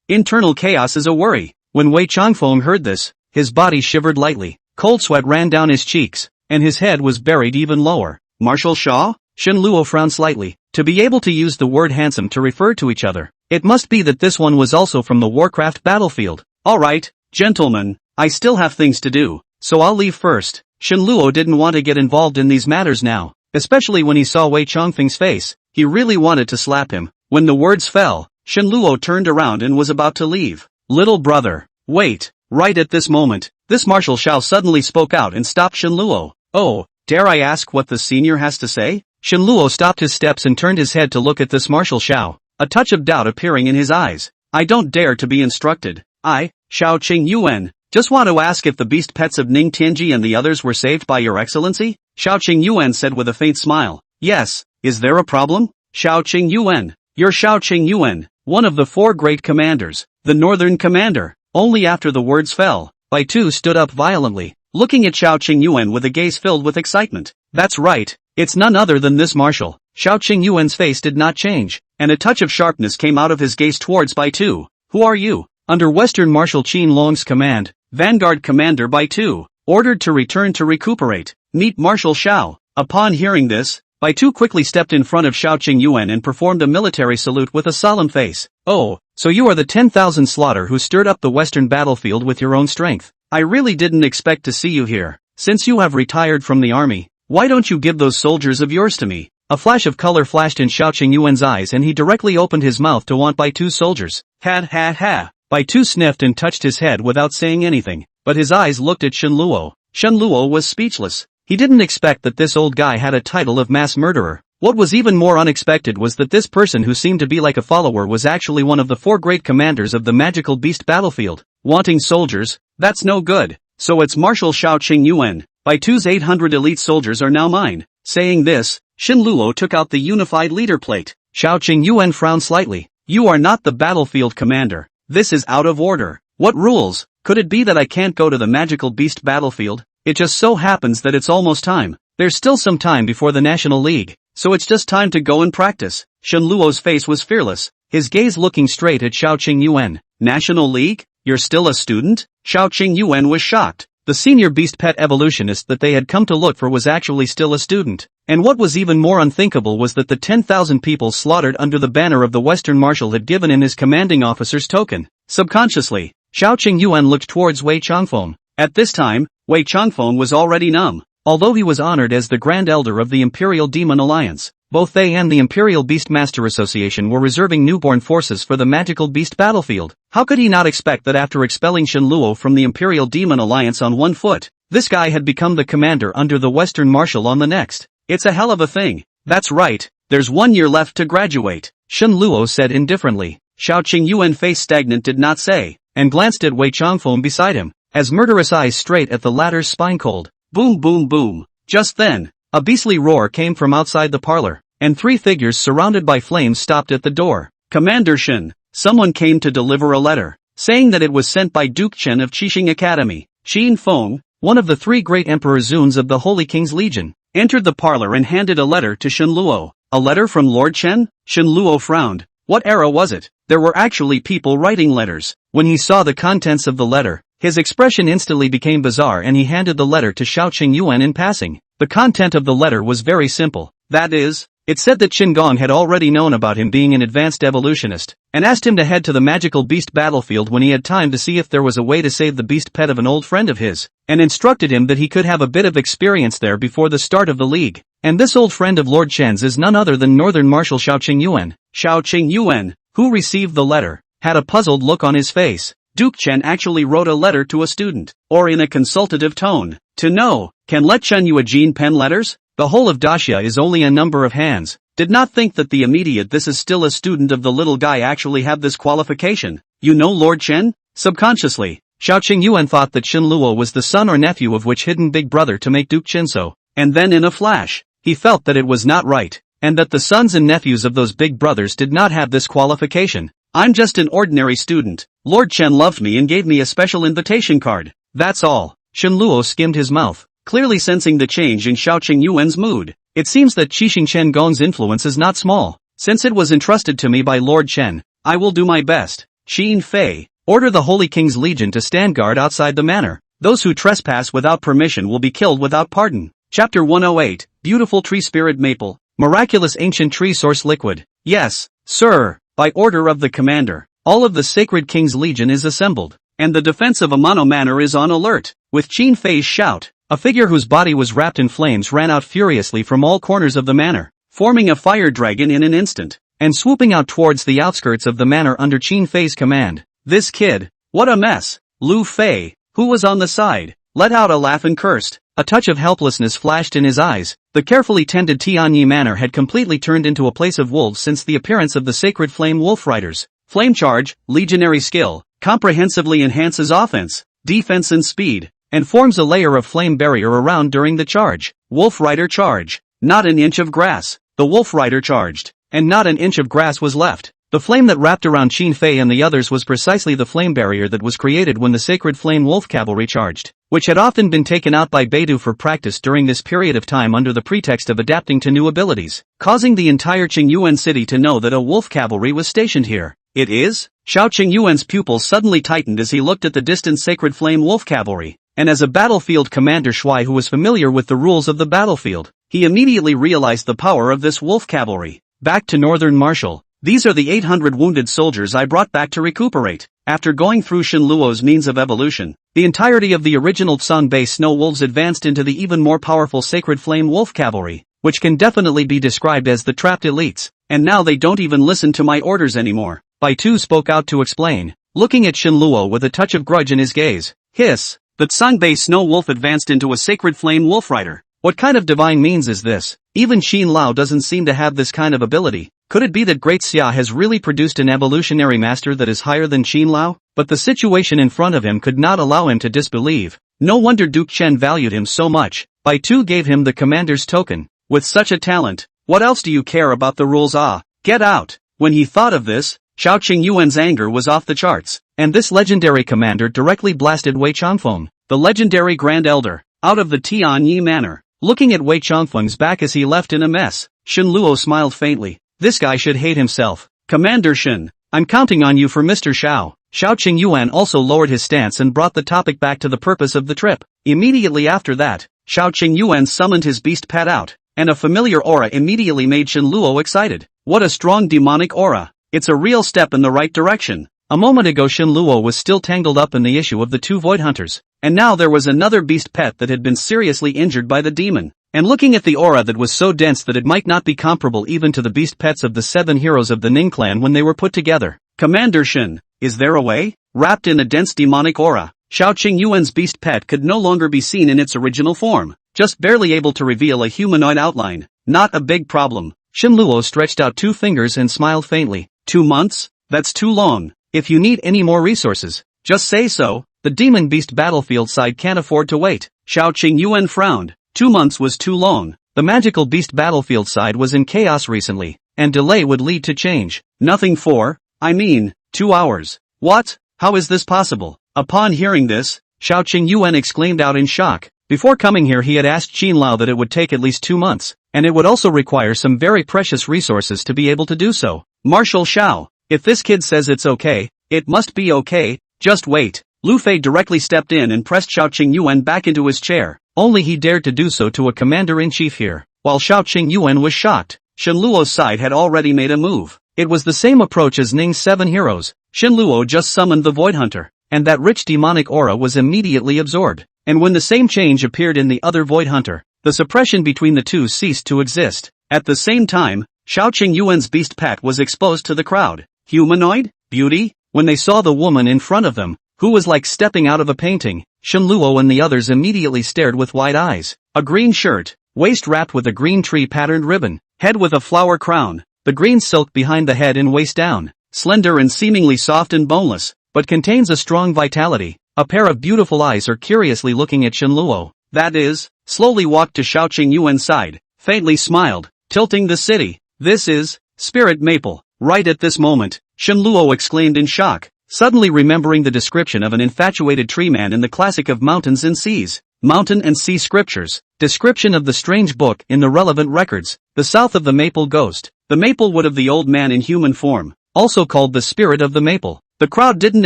Internal chaos is a worry. When Wei Changfeng heard this, his body shivered lightly, cold sweat ran down his cheeks, and his head was buried even lower. Marshal Shaw? Shen Luo frowned slightly. To be able to use the word handsome to refer to each other, it must be that this one was also from the Warcraft battlefield. Alright, gentlemen, I still have things to do, so I'll leave first. Shen Luo didn't want to get involved in these matters now, especially when he saw Wei Changfeng's face. He really wanted to slap him. When the words fell, Shen Luo turned around and was about to leave. Little brother, wait. Right at this moment, this Marshal Xiao suddenly spoke out and stopped Shen Luo. Oh, dare I ask what the senior has to say? Shen Luo stopped his steps and turned his head to look at this Marshal Xiao, a touch of doubt appearing in his eyes. I don't dare to be instructed. I, Xiao Qing Yuan, just want to ask if the beast pets of Ning Tianji and the others were saved by your excellency? Xiao Qing Yuan said with a faint smile. Yes, is there a problem? Xiao Qing Yuan, you're Xiao Qing Yuan, one of the 4 great commanders, the northern commander. Only after the words fell, Bai Tu stood up violently, looking at Xiao Qing Yuan with a gaze filled with excitement. That's right, it's none other than this marshal. Xiao Qing Yuan's face did not change, and a touch of sharpness came out of his gaze towards Bai Tu. Who are you? Under Western Marshal Qin Long's command, Vanguard Commander Bai Tu, ordered to return to recuperate. Meet Marshal Xiao. Upon hearing this, Bai Tu quickly stepped in front of Xiao Qing Yuan and performed a military salute with a solemn face. Oh, so you are the 10,000 slaughter who stirred up the Western battlefield with your own strength. I really didn't expect to see you here. Since you have retired from the army, why don't you give those soldiers of yours to me? A flash of color flashed in Xiao Qing Yuan's eyes and he directly opened his mouth to want Bai Tu's soldiers. Ha. Bai Tu sniffed and touched his head without saying anything, but his eyes looked at Shen Luo. Shen Luo was speechless. He didn't expect that this old guy had a title of mass murderer. What was even more unexpected was that this person who seemed to be like a follower was actually one of the 4 great commanders of the magical beast battlefield. Wanting soldiers? That's no good. So it's Marshal Xiao Qing Yuan. Bai Tu's 800 elite soldiers are now mine. Saying this, Shen Luo took out the unified leader plate. Xiao Qing Yuan frowned slightly. You are not the battlefield commander. This is out of order. What rules? Could it be that I can't go to the magical beast battlefield? It just so happens that it's almost time. There's still some time before the National League, so it's just time to go and practice. Shen Luo's face was fearless, his gaze looking straight at Xiao Qing Yuan. National League? You're still a student? Xiao Qing Yuan was shocked. The senior beast pet evolutionist that they had come to look for was actually still a student. And what was even more unthinkable was that the 10,000 people slaughtered under the banner of the Western Marshal had given him his commanding officer's token. Subconsciously, Xiao Qing Yuan looked towards Wei Changfeng. At this time, Wei Changfeng was already numb. Although he was honored as the Grand Elder of the Imperial Demon Alliance, both they and the Imperial Beast Master Association were reserving newborn forces for the magical beast battlefield. How could he not expect that after expelling Shen Luo from the Imperial Demon Alliance on 1 foot, This guy had become the commander under the Western Marshal on the next. It's a hell of a thing. That's right, there's 1 year left to graduate, Shen Luo said indifferently. Xiao Qingyuan face stagnant did not say, and glanced at Wei Changfeng beside him, as murderous eyes straight at the latter's spine cold. Boom boom boom. Just then, a beastly roar came from outside the parlor, and 3 figures surrounded by flames stopped at the door. Commander Shen, someone came to deliver a letter, saying that it was sent by Duke Chen of Qixing Academy. Qin Feng, one of the 3 great Emperor Zuns of the Holy King's Legion, entered the parlor and handed a letter to Shen Luo. A letter from Lord Chen? Shen Luo frowned. What era was it? There were actually people writing letters. When he saw the contents of the letter, his expression instantly became bizarre and he handed the letter to Xiao Qingyuan in passing. The content of the letter was very simple. That is, it said that Qin Gong had already known about him being an advanced evolutionist, and asked him to head to the magical beast battlefield when he had time to see if there was a way to save the beast pet of an old friend of his, and instructed him that he could have a bit of experience there before the start of the league. And this old friend of Lord Chen's is none other than Northern Marshal Xiao Qingyuan. Xiao Qingyuan, who received the letter, had a puzzled look on his face. Duke Chen actually wrote a letter to a student, or in a consultative tone. To know, can let Chen Yu a Jin pen letters? The whole of Daxia is only a number of hands. Did not think that the immediate this is still a student of the little guy actually have this qualification. You know Lord Chen? Subconsciously, Xiao Qingyuan thought that Shen Luo was the son or nephew of which hidden big brother to make Duke Chen so, and then in a flash, he felt that it was not right, and that the sons and nephews of those big brothers did not have this qualification. I'm just an ordinary student. Lord Chen loved me and gave me a special invitation card. That's all. Shen Luo skimmed his mouth, clearly sensing the change in Xiao Qingyuan's mood. It seems that Qixing Chen Gong's influence is not small. Since it was entrusted to me by Lord Chen, I will do my best. Qin Fei, order the Holy King's Legion to stand guard outside the manor. Those who trespass without permission will be killed without pardon. Chapter 108, Beautiful Tree Spirit Maple, Miraculous Ancient Tree Source Liquid. Yes, sir, by order of the commander, all of the Sacred King's Legion is assembled, and the defense of Amano Manor is on alert. With Qin Fei's shout, a figure whose body was wrapped in flames ran out furiously from all corners of the manor, forming a fire dragon in an instant, and swooping out towards the outskirts of the manor under Qin Fei's command. This kid, what a mess! Lu Fei, who was on the side, let out a laugh and cursed. A touch of helplessness flashed in his eyes. The carefully tended Tianyi Manor had completely turned into a place of wolves since the appearance of the Sacred Flame Wolf Riders. Flame Charge, legionary skill, comprehensively enhances offense, defense and speed, and forms a layer of flame barrier around during the charge. Wolf Rider Charge. Not an inch of grass. The Wolf Rider charged, and not an inch of grass was left. The flame that wrapped around Qin Fei and the others was precisely the flame barrier that was created when the Sacred Flame Wolf Cavalry charged, which had often been taken out by Beidou for practice during this period of time under the pretext of adapting to new abilities, causing the entire Qingyuan city to know that a wolf cavalry was stationed here. It is? Xiao Qingyuan's pupils suddenly tightened as he looked at the distant Sacred Flame Wolf Cavalry, and as a battlefield commander Shuai who was familiar with the rules of the battlefield, he immediately realized the power of this wolf cavalry. Back to Northern Marshal. These are the 800 wounded soldiers I brought back to recuperate. After going through Shen Luo's means of evolution, the entirety of the original Tsang-Bei Snow Wolves advanced into the even more powerful Sacred Flame Wolf Cavalry, which can definitely be described as the trapped elites, and now they don't even listen to my orders anymore. Bai Tu spoke out to explain, looking at Shen Luo with a touch of grudge in his gaze. Hiss, the Tsang-Bei Snow Wolf advanced into a Sacred Flame Wolf Rider. What kind of divine means is this? Even Xin Lao doesn't seem to have this kind of ability. Could it be that Great Xia has really produced an evolutionary master that is higher than Xin Lao? But the situation in front of him could not allow him to disbelieve. No wonder Duke Chen valued him so much. Bai Tu gave him the commander's token. With such a talent, what else do you care about the rules? Get out! When he thought of this, Xiao Qingyuan's anger was off the charts, and this legendary commander directly blasted Wei Changfeng, the legendary Grand Elder, out of the Tianyi Manor. Looking at Wei Changfeng's back as he left in a mess, Shen Luo smiled faintly. This guy should hate himself. Commander Shen, I'm counting on you for Mr. Xiao. Xiao Qingyuan also lowered his stance and brought the topic back to the purpose of the trip. Immediately after that, Xiao Qingyuan summoned his beast pet out, and a familiar aura immediately made Shen Luo excited. What a strong demonic aura. It's a real step in the right direction. A moment ago Shen Luo was still tangled up in the issue of the 2 void hunters, and now there was another beast pet that had been seriously injured by the demon. And looking at the aura that was so dense that it might not be comparable even to the beast pets of the 7 heroes of the Ning clan when they were put together. Commander Shen, is there a way? Wrapped in a dense demonic aura, Xiao Qingyuan's beast pet could no longer be seen in its original form, just barely able to reveal a humanoid outline. Not a big problem. Shenluo stretched out 2 fingers and smiled faintly. 2 months? That's too long. If you need any more resources, just say so. The demon beast battlefield side can't afford to wait. Xiao Qingyuan frowned. 2 months was too long. The magical beast battlefield side was in chaos recently, and delay would lead to change. Nothing for, 2 hours. What? How is this possible? Upon hearing this, Xiao Qingyuan exclaimed out in shock. Before coming here he had asked Qin Lao that it would take at least 2 months, and it would also require some very precious resources to be able to do so. Marshal Xiao, if this kid says it's okay, it must be okay, just wait. Lu Fei directly stepped in and pressed Xiao Qingyuan back into his chair. Only he dared to do so to a commander-in-chief here. While Xiao Qingyuan was shocked, Shenluo's side had already made a move. It was the same approach as Ning's 7 heroes. Shenluo just summoned the Void Hunter, and that rich demonic aura was immediately absorbed. And when the same change appeared in the other Void Hunter, the suppression between the two ceased to exist. At the same time, Xiao Qingyuan's beast pet was exposed to the crowd. Humanoid? Beauty? When they saw the woman in front of them, who was like stepping out of a painting, Shenluo and the others immediately stared with wide eyes. A green shirt, waist wrapped with a green tree-patterned ribbon, head with a flower crown, the green silk behind the head and waist down, slender and seemingly soft and boneless, but contains a strong vitality. A pair of beautiful eyes are curiously looking at Shenluo. That is, slowly walked to Xiao Qingyuan's side, faintly smiled, tilting the city. This is, Spirit Maple. Right at this moment, Shenluo exclaimed in shock, suddenly remembering the description of an infatuated tree man in the classic of mountains and seas. Mountain and sea scriptures. Description of the strange book in the relevant records. The south of the maple ghost. The maple wood of the old man in human form, also called the spirit of the maple. The crowd didn't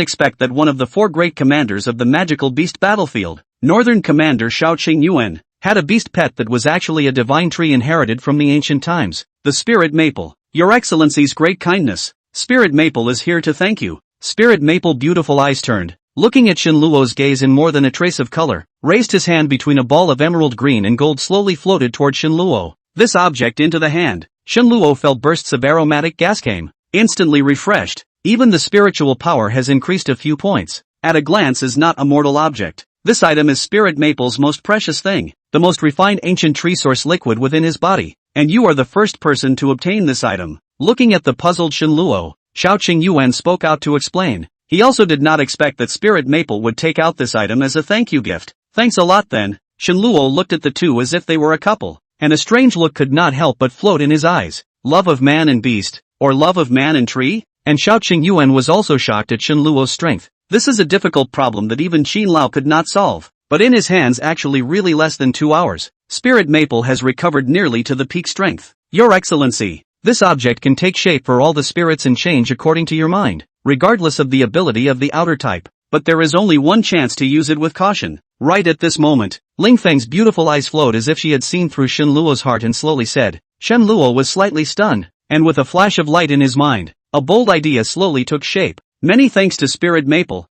expect that one of the 4 great commanders of the magical beast battlefield, Northern Commander Xiao Qingyuan, had a beast pet that was actually a divine tree inherited from the ancient times. The Spirit Maple. Your Excellency's great kindness. Spirit Maple is here to thank you. Spirit Maple beautiful eyes turned, looking at Shenluo's gaze in more than a trace of color, raised his hand between a ball of emerald green and gold slowly floated toward Shenluo. This object into the hand. Shenluo felt bursts of aromatic gas came. Instantly refreshed. Even the spiritual power has increased a few points. At a glance is not a mortal object. This item is Spirit Maple's most precious thing, the most refined ancient tree source liquid within his body, and you are the first person to obtain this item. Looking at the puzzled Shenluo, Xiao Qingyuan spoke out to explain. He also did not expect that Spirit Maple would take out this item as a thank you gift. Thanks a lot then. Shenluo looked at the two as if they were a couple, and a strange look could not help but float in his eyes. Love of man and beast, or love of man and tree? And Xiao Qingyuan was also shocked at Shenluo's strength. This is a difficult problem that even Qin Lao could not solve, but in his hands actually really less than 2 hours. Spirit Maple has recovered nearly to the peak strength. Your Excellency, this object can take shape for all the spirits and change according to your mind, regardless of the ability of the outer type, but there is only one chance to use it with caution. Right at this moment, Ling Feng's beautiful eyes flowed as if she had seen through Shenluo's heart and slowly said. Shenluo was slightly stunned, and with a flash of light in his mind, a bold idea slowly took shape. Many thanks to Spirit Maple.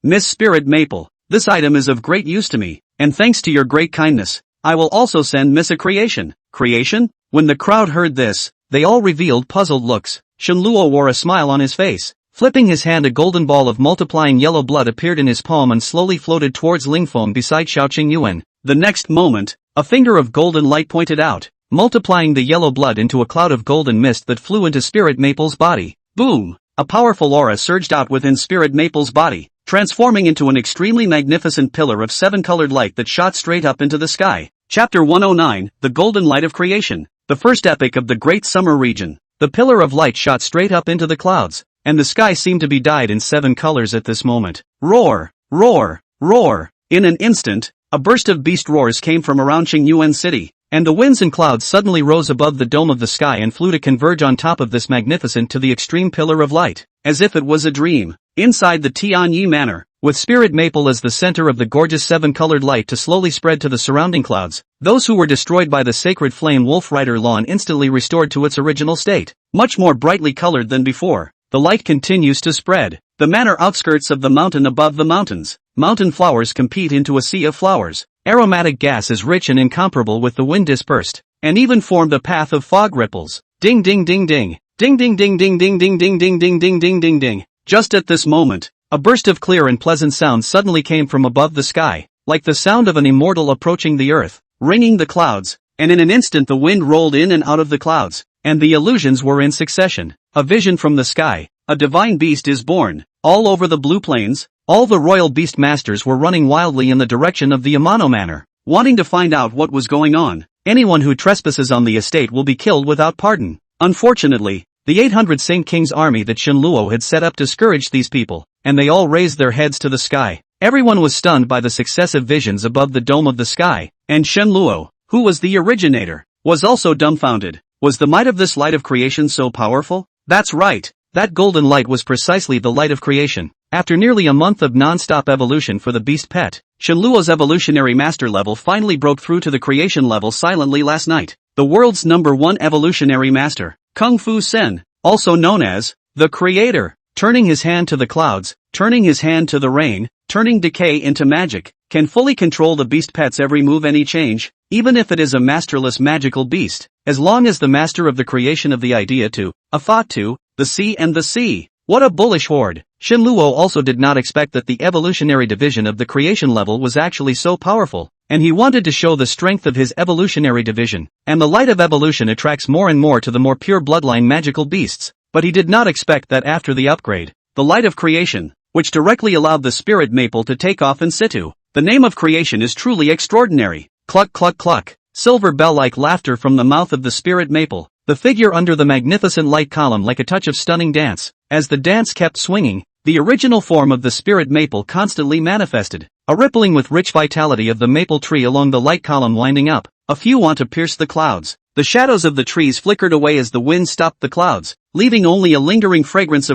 Miss Spirit Maple, this item is of great use to me, and thanks to your great kindness, I will also send Miss a creation. Creation? When the crowd heard this, they all revealed puzzled looks. Shenluo wore a smile on his face. Flipping his hand, a golden ball of multiplying yellow blood appeared in his palm and slowly floated towards Lingfeng beside Xiao Qingyuan. The next moment, a finger of golden light pointed out, multiplying the yellow blood into a cloud of golden mist that flew into Spirit Maple's body. Boom! A powerful aura surged out within Spirit Maple's body, transforming into an extremely magnificent pillar of 7-colored light that shot straight up into the sky. Chapter 109, The Golden Light of Creation. The first epic of the Great Summer Region. The pillar of light shot straight up into the clouds, and the sky seemed to be dyed in 7 colors at this moment. Roar! Roar! Roar! In an instant, a burst of beast roars came from around Qingyuan City, and the winds and clouds suddenly rose above the dome of the sky and flew to converge on top of this magnificent to the extreme pillar of light, as if it was a dream. Inside the Tianyi Manor, with Spirit Maple as the center of the gorgeous 7-colored light to slowly spread to the surrounding clouds, those who were destroyed by the sacred flame Wolf Rider Lawn instantly restored to its original state, much more brightly colored than before. The light continues to spread. The manor outskirts of the mountain above the mountains. Mountain flowers compete into a sea of flowers. Aromatic gas is rich and incomparable with the wind dispersed, and even formed a path of fog ripples. Ding ding ding ding. Ding ding ding ding ding ding ding ding ding ding ding ding ding. Just at this moment, A burst of clear and pleasant sound suddenly came from above the sky, like the sound of an immortal approaching the earth, ringing the clouds, and in an instant the wind rolled in and out of the clouds, and the illusions were in succession. A vision from the sky, a divine beast is born. All over the blue plains, all the royal beast masters were running wildly in the direction of the Amano Manor, wanting to find out what was going on. Anyone who trespasses on the estate will be killed without pardon. Unfortunately, the 800 Saint King's army that Shenluo had set up discouraged these people, and they all raised their heads to the sky. Everyone was stunned by the successive visions above the dome of the sky, and Shenluo, who was the originator, was also dumbfounded. Was the might of this light of creation so powerful? That's right. That golden light was precisely the light of creation. After nearly a month of non-stop evolution for the beast pet, Shenluo's evolutionary master level finally broke through to the creation level silently last night. The world's #1 evolutionary master, Kung Fu Sen, also known as the Creator, turning his hand to the clouds, turning his hand to the rain, turning decay into magic, can fully control the beast pet's every move, any change, even if it is a masterless magical beast, as long as the master of the creation of the idea to, a thought to, the sea and the sea. What a bullish horde! Shenluo also did not expect that the evolutionary division of the creation level was actually so powerful, and he wanted to show the strength of his evolutionary division, and the light of evolution attracts more and more to the more pure bloodline magical beasts, but he did not expect that after the upgrade, the light of creation, which directly allowed the spirit maple to take off in situ. The name of creation is truly extraordinary. Cluck cluck cluck. Silver bell-like laughter from the mouth of the spirit maple, the figure under the magnificent light column like a touch of stunning dance. As the dance kept swinging, the original form of the spirit maple constantly manifested, a rippling with rich vitality of the maple tree along the light column winding up. A few want to pierce the clouds. The shadows of the trees flickered away as the wind stopped the clouds, leaving only a lingering fragrance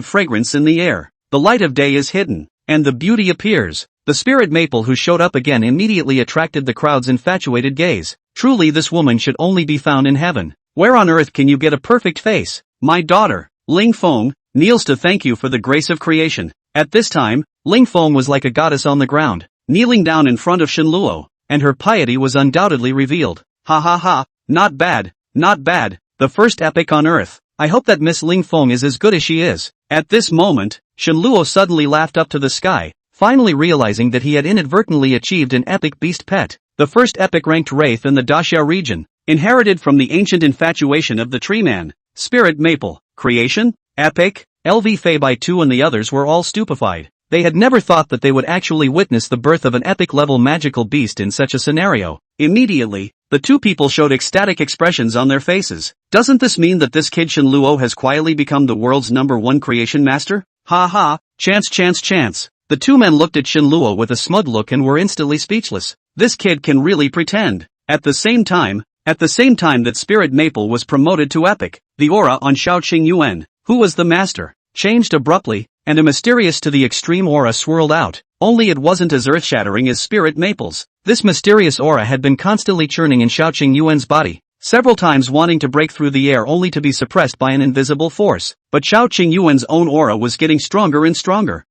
in the air. The light of day is hidden, and the beauty appears. The spirit maple who showed up again immediately attracted the crowd's infatuated gaze. Truly, this woman should only be found in heaven. Where on earth can you get a perfect face? My daughter, Ling Feng, kneels to thank you for the grace of creation. At this time, Ling Feng was like a goddess on the ground, kneeling down in front of Shenluo, and her piety was undoubtedly revealed. Ha ha ha, not bad, not bad, the first epic on earth. I hope that Miss Ling Feng is as good as she is. At this moment, Shenluo suddenly laughed up to the sky, finally realizing that he had inadvertently achieved an epic beast pet, the first epic-ranked wraith in the Daxia region, inherited from the ancient infatuation of the tree man. Spirit maple, creation, epic, LV Fei Bai Tu and the others were all stupefied. They had never thought that they would actually witness the birth of an epic-level magical beast in such a scenario. Immediately, the two people showed ecstatic expressions on their faces. Doesn't this mean that this kid Shenluo has quietly become the world's #1 creation master? Ha ha, chance chance chance. The two men looked at Shenluo with a smug look and were instantly speechless. This kid can really pretend. At the same time that Spirit Maple was promoted to epic, the aura on Xiaoqing Yuan, who was the master, changed abruptly, and a mysterious to the extreme aura swirled out, only it wasn't as earth-shattering as Spirit Maple's. This mysterious aura had been constantly churning in Xiaoqing Yuan's body, several times wanting to break through the air only to be suppressed by an invisible force. But Xiaoqing Yuan's own aura was getting stronger and stronger.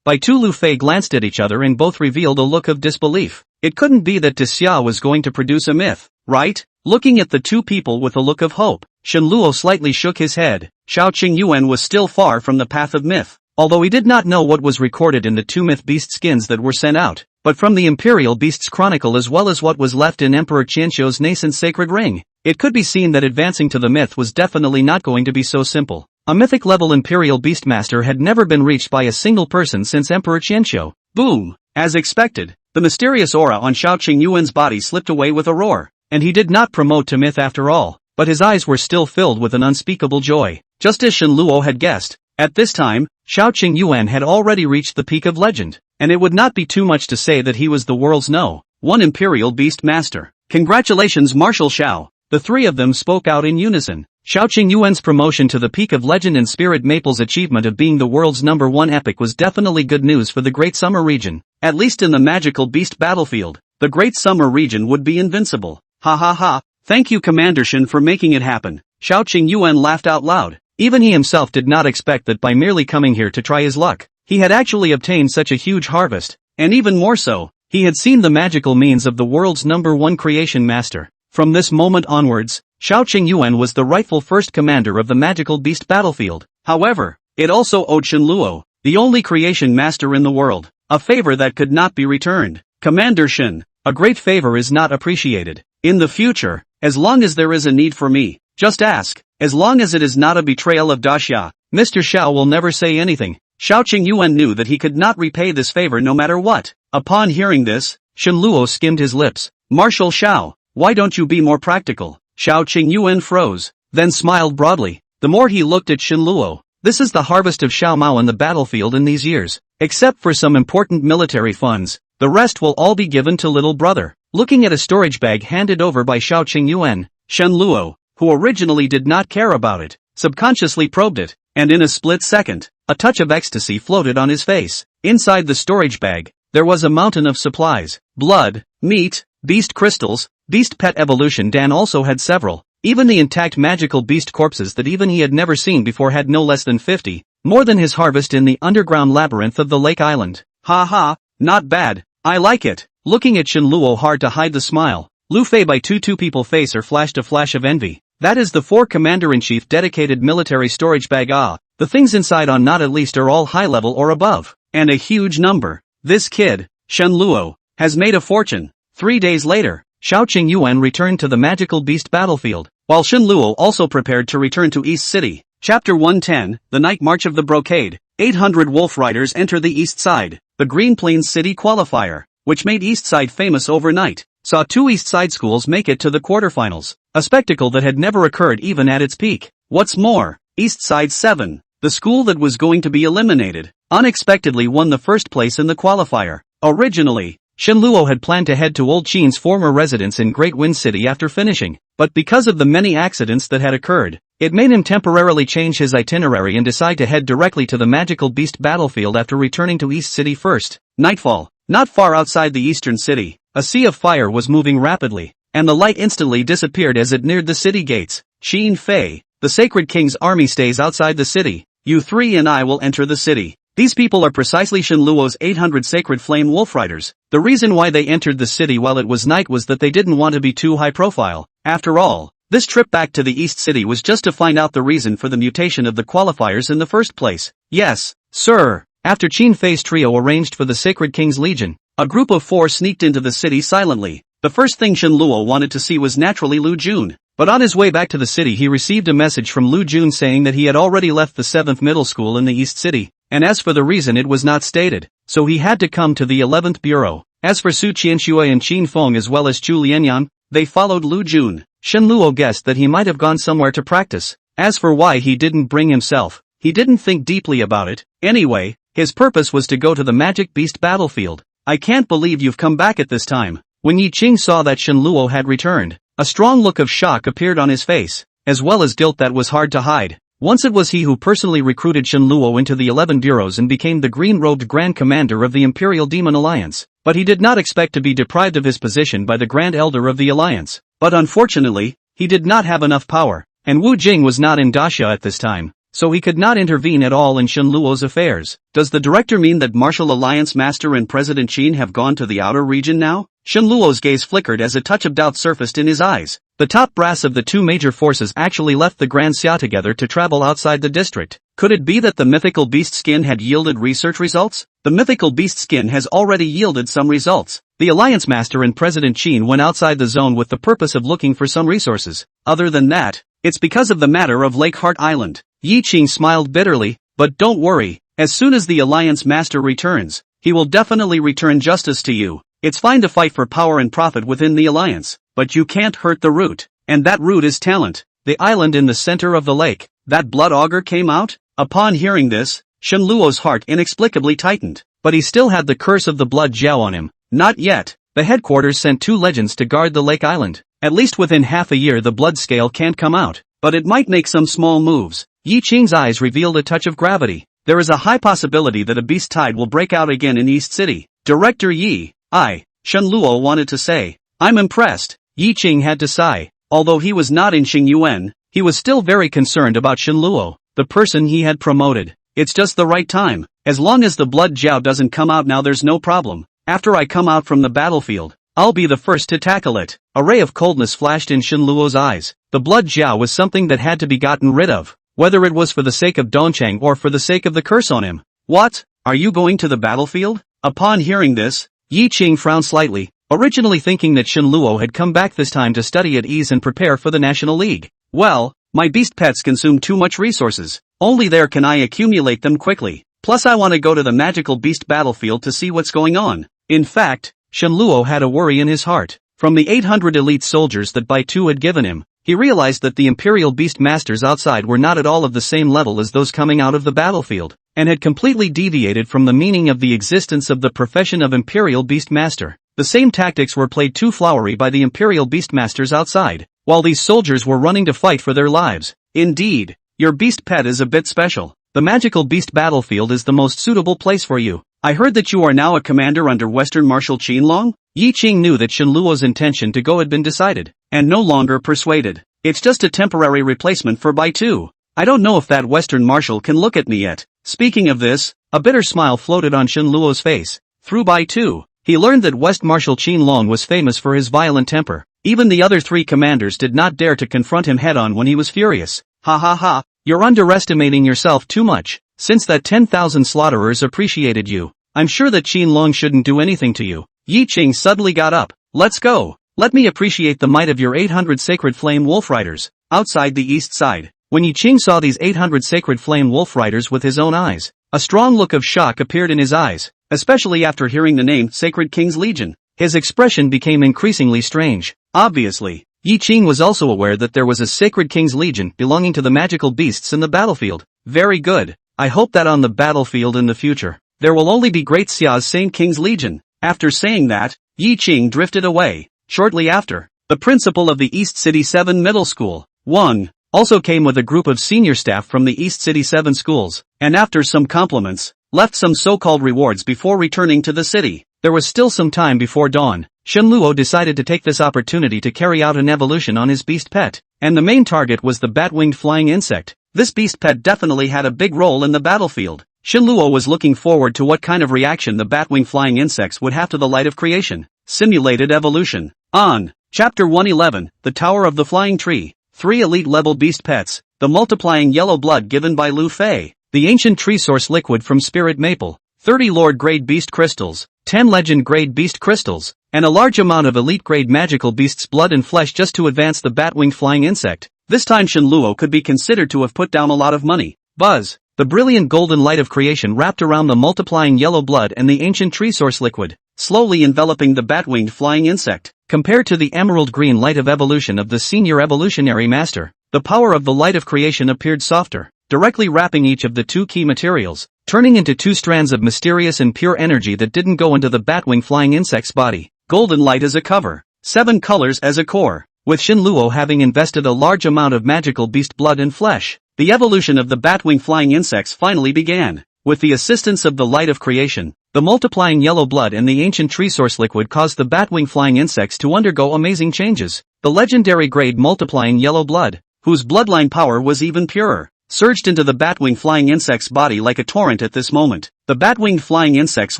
Bai Tu Lu Fei glanced at each other and both revealed a look of disbelief. It couldn't be that Dixia was going to produce a myth, right? Looking at the two people with a look of hope, Shenluo slightly shook his head. Xiaoqing Yuan was still far from the path of myth, although he did not know what was recorded in the two myth beast skins that were sent out, but from the Imperial Beasts Chronicle as well as what was left in Emperor Qianqiu's nascent sacred ring, it could be seen that advancing to the myth was definitely not going to be so simple. A mythic-level Imperial Beastmaster had never been reached by a single person since Emperor Qianqiu. Boom! As expected, the mysterious aura on Xiaoqing Yuan's body slipped away with a roar, and he did not promote to myth after all, but his eyes were still filled with an unspeakable joy, just as Shenluo had guessed. At this time, Xiaoqing Yuan had already reached the peak of legend, and it would not be too much to say that he was the world's #1 Imperial Beast Master. Congratulations, Marshal Xiao! The three of them spoke out in unison. Xiaoqing Yuan's promotion to the peak of legend and Spirit Maple's achievement of being the world's #1 epic was definitely good news for the Great Summer region. At least in the magical beast battlefield, the Great Summer region would be invincible. Ha ha ha, thank you Commander Shen for making it happen. Xiaoqing Yuan laughed out loud. Even he himself did not expect that by merely coming here to try his luck, he had actually obtained such a huge harvest, and even more so, he had seen the magical means of the world's #1 creation master. From this moment onwards, Xiaoqing Yuan was the rightful first commander of the magical beast battlefield. However, it also owed Shenluo, the only creation master in the world, a favor that could not be returned. Commander Shen, a great favor is not appreciated. In the future, as long as there is a need for me, just ask. As long as it is not a betrayal of Daxia, Mr. Xiao will never say anything. Xiao Qingyuan knew that he could not repay this favor no matter what. Upon hearing this, Shen Luo skimmed his lips. Marshal Xiao, why don't you be more practical? Xiao Qingyuan froze, then smiled broadly. The more he looked at Shen Luo, this is the harvest of Xiao Mao on the battlefield in these years. Except for some important military funds, the rest will all be given to little brother. Looking at a storage bag handed over by Xiao Qingyuan, Shen Luo, who originally did not care about it, subconsciously probed it, and in a split second, a touch of ecstasy floated on his face. Inside the storage bag, there was a mountain of supplies, blood, meat, beast crystals, beast pet evolution. Dan also had several. Even the intact magical beast corpses that even he had never seen before had no less than 50, more than his harvest in the underground labyrinth of the Lake Island. Ha ha, not bad, I like it. Looking at Shen Luo, hard to hide the smile. Lu Fei by two people facer flashed a flash of envy. That is the 4 Commander-in-Chief dedicated military storage bag. The things inside on not at least are all high level or above, and a huge number. This kid, Shen Luo, has made a fortune. 3 days later, Xiao Qingyuan returned to the magical beast battlefield, while Shen Luo also prepared to return to East City. Chapter 110, The Night March of the Brocade. 800 Wolf Riders enter the East Side. The Green Plains City qualifier, which made East Side famous overnight, saw 2 East Side schools make it to the quarterfinals, a spectacle that had never occurred even at its peak. What's more, East Side 7, the school that was going to be eliminated, unexpectedly won the first place in the qualifier. Originally, Shen Luo had planned to head to Old Qin's former residence in Great Wind City after finishing, but because of the many accidents that had occurred, it made him temporarily change his itinerary and decide to head directly to the magical beast battlefield after returning to East City first. Nightfall. Not far outside the eastern city, a sea of fire was moving rapidly, and the light instantly disappeared as it neared the city gates. Qin Fei, the Sacred King's army stays outside the city. You 3 and I will enter the city. These people are precisely Shen Luo's 800 Sacred Flame Wolf Riders. The reason why they entered the city while it was night was that they didn't want to be too high profile. After all, this trip back to the East City was just to find out the reason for the mutation of the qualifiers in the first place. Yes, sir. After Qin Fei's trio arranged for the Sacred King's Legion, a group of 4 sneaked into the city silently. The first thing Shen Luo wanted to see was naturally Lu Jun, but on his way back to the city he received a message from Lu Jun saying that he had already left the 7th middle school in the East City, and as for the reason it was not stated, so he had to come to the 11th bureau. As for Su Qianshui and Qin Feng as well as Chu Lianyan, they followed Lu Jun. Shen Luo guessed that he might have gone somewhere to practice. As for why he didn't bring himself, he didn't think deeply about it. Anyway, his purpose was to go to the magic beast battlefield. I can't believe you've come back at this time. When Yi Qing saw that Shen Luo had returned, a strong look of shock appeared on his face, as well as guilt that was hard to hide. Once it was he who personally recruited Shen Luo into the 11 bureaus and became the green-robed Grand Commander of the Imperial Demon Alliance, but he did not expect to be deprived of his position by the Grand Elder of the Alliance. But unfortunately, he did not have enough power, and Wu Jing was not in Daxia at this time, so he could not intervene at all in Shen Luo's affairs. Does the director mean that Martial Alliance Master and President Qin have gone to the outer region now? Shen Luo's gaze flickered as a touch of doubt surfaced in his eyes. The top brass of the 2 major forces actually left the Grand Xia together to travel outside the district. Could it be that the mythical beast skin had yielded research results? The mythical beast skin has already yielded some results. The Alliance Master and President Qin went outside the zone with the purpose of looking for some resources. Other than that, it's because of the matter of Lake Heart Island. Yi Qing smiled bitterly, but don't worry, as soon as the Alliance Master returns, he will definitely return justice to you. It's fine to fight for power and profit within the Alliance, but you can't hurt the root, and that root is talent. The island in the center of the lake, that blood auger came out? Upon hearing this, Shen Luo's heart inexplicably tightened, but he still had the curse of the blood Jiao on him. Not yet. The headquarters sent 2 legends to guard the lake island. At least within half a year the blood scale can't come out, but it might make some small moves. Yi Qing's eyes revealed a touch of gravity. There is a high possibility that a beast tide will break out again in East City. Director Yi, Shen Luo wanted to say. I'm impressed. Yi Qing had to sigh. Although he was not in Xingyuan, he was still very concerned about Shen Luo, the person he had promoted. It's just the right time. As long as the blood Jiao doesn't come out now there's no problem. After I come out from the battlefield, I'll be the first to tackle it. A ray of coldness flashed in Shen Luo's eyes. The blood Jiao was something that had to be gotten rid of, whether it was for the sake of Dongchang or for the sake of the curse on him. What? Are you going to the battlefield? Upon hearing this, Yi Qing frowned slightly, originally thinking that Shen Luo had come back this time to study at ease and prepare for the National League. Well, my beast pets consume too much resources. Only there can I accumulate them quickly. Plus I want to go to the magical beast battlefield to see what's going on. In fact, Shen Luo had a worry in his heart. From the 800 elite soldiers that Bai Tu had given him, he realized that the Imperial Beast Masters outside were not at all of the same level as those coming out of the battlefield, and had completely deviated from the meaning of the existence of the profession of Imperial Beast Master. The same tactics were played too flowery by the Imperial Beast Masters outside, while these soldiers were running to fight for their lives. Indeed, your beast pet is a bit special. The magical beast battlefield is the most suitable place for you. I heard that you are now a commander under Western Marshal Qinlong? Yi Qing knew that Shen Luo's intention to go had been decided, and no longer persuaded. It's just a temporary replacement for Bai Tu. I don't know if that Western Marshal can look at me yet. Speaking of this, a bitter smile floated on Shen Luo's face. Through Bai Tu, he learned that West Marshal Qinlong was famous for his violent temper. Even the other three commanders did not dare to confront him head-on when he was furious. Ha ha ha, you're underestimating yourself too much. Since that 10,000 slaughterers appreciated you, I'm sure that Qinlong shouldn't do anything to you. Yi Qing suddenly got up. Let's go. Let me appreciate the might of your 800 sacred flame wolf riders. Outside the east side, when Yi Qing saw these 800 sacred flame wolf riders with his own eyes, a strong look of shock appeared in his eyes, especially after hearing the name Sacred King's Legion. His expression became increasingly strange. Obviously, Yi Qing was also aware that there was a Sacred King's Legion belonging to the magical beasts in the battlefield. Very good. I hope that on the battlefield in the future, there will only be Great Xia's Saint King's Legion. After saying that, Yi Qing drifted away. Shortly after, the principal of the East City 7 Middle School, Wang, also came with a group of senior staff from the East City 7 schools, and after some compliments, left some so-called rewards before returning to the city. There was still some time before dawn. Shen Luo decided to take this opportunity to carry out an evolution on his beast pet, and the main target was the bat-winged flying insect. This beast pet definitely had a big role in the battlefield. Shen Luo was looking forward to what kind of reaction the bat-winged flying insects would have to the light of creation. Simulated evolution. On Chapter 111, The Tower of the Flying Tree. 3 elite-level beast pets, the multiplying yellow blood given by Lu Fei, the ancient tree source liquid from Spirit Maple, 30 Lord-grade beast crystals, 10 Legend-grade beast crystals, and a large amount of elite-grade magical beast's blood and flesh just to advance the bat-winged flying insect. This time Shen Luo could be considered to have put down a lot of money. Buzz! The brilliant golden light of creation wrapped around the multiplying yellow blood and the ancient tree source liquid, slowly enveloping the bat-winged flying insect. Compared to the emerald green light of evolution of the senior evolutionary master, the power of the light of creation appeared softer, directly wrapping each of the 2 key materials, turning into 2 strands of mysterious and pure energy that didn't go into the bat-winged flying insect's body. Golden light as a cover, 7 colors as a core. With Shen Luo having invested a large amount of magical beast blood and flesh, the evolution of the bat-winged flying insects finally began. With the assistance of the light of creation, the multiplying yellow blood and the ancient tree source liquid caused the bat-winged flying insects to undergo amazing changes. The legendary grade multiplying yellow blood, whose bloodline power was even purer, surged into the bat-winged flying insect's body like a torrent at this moment. The bat-winged flying insect's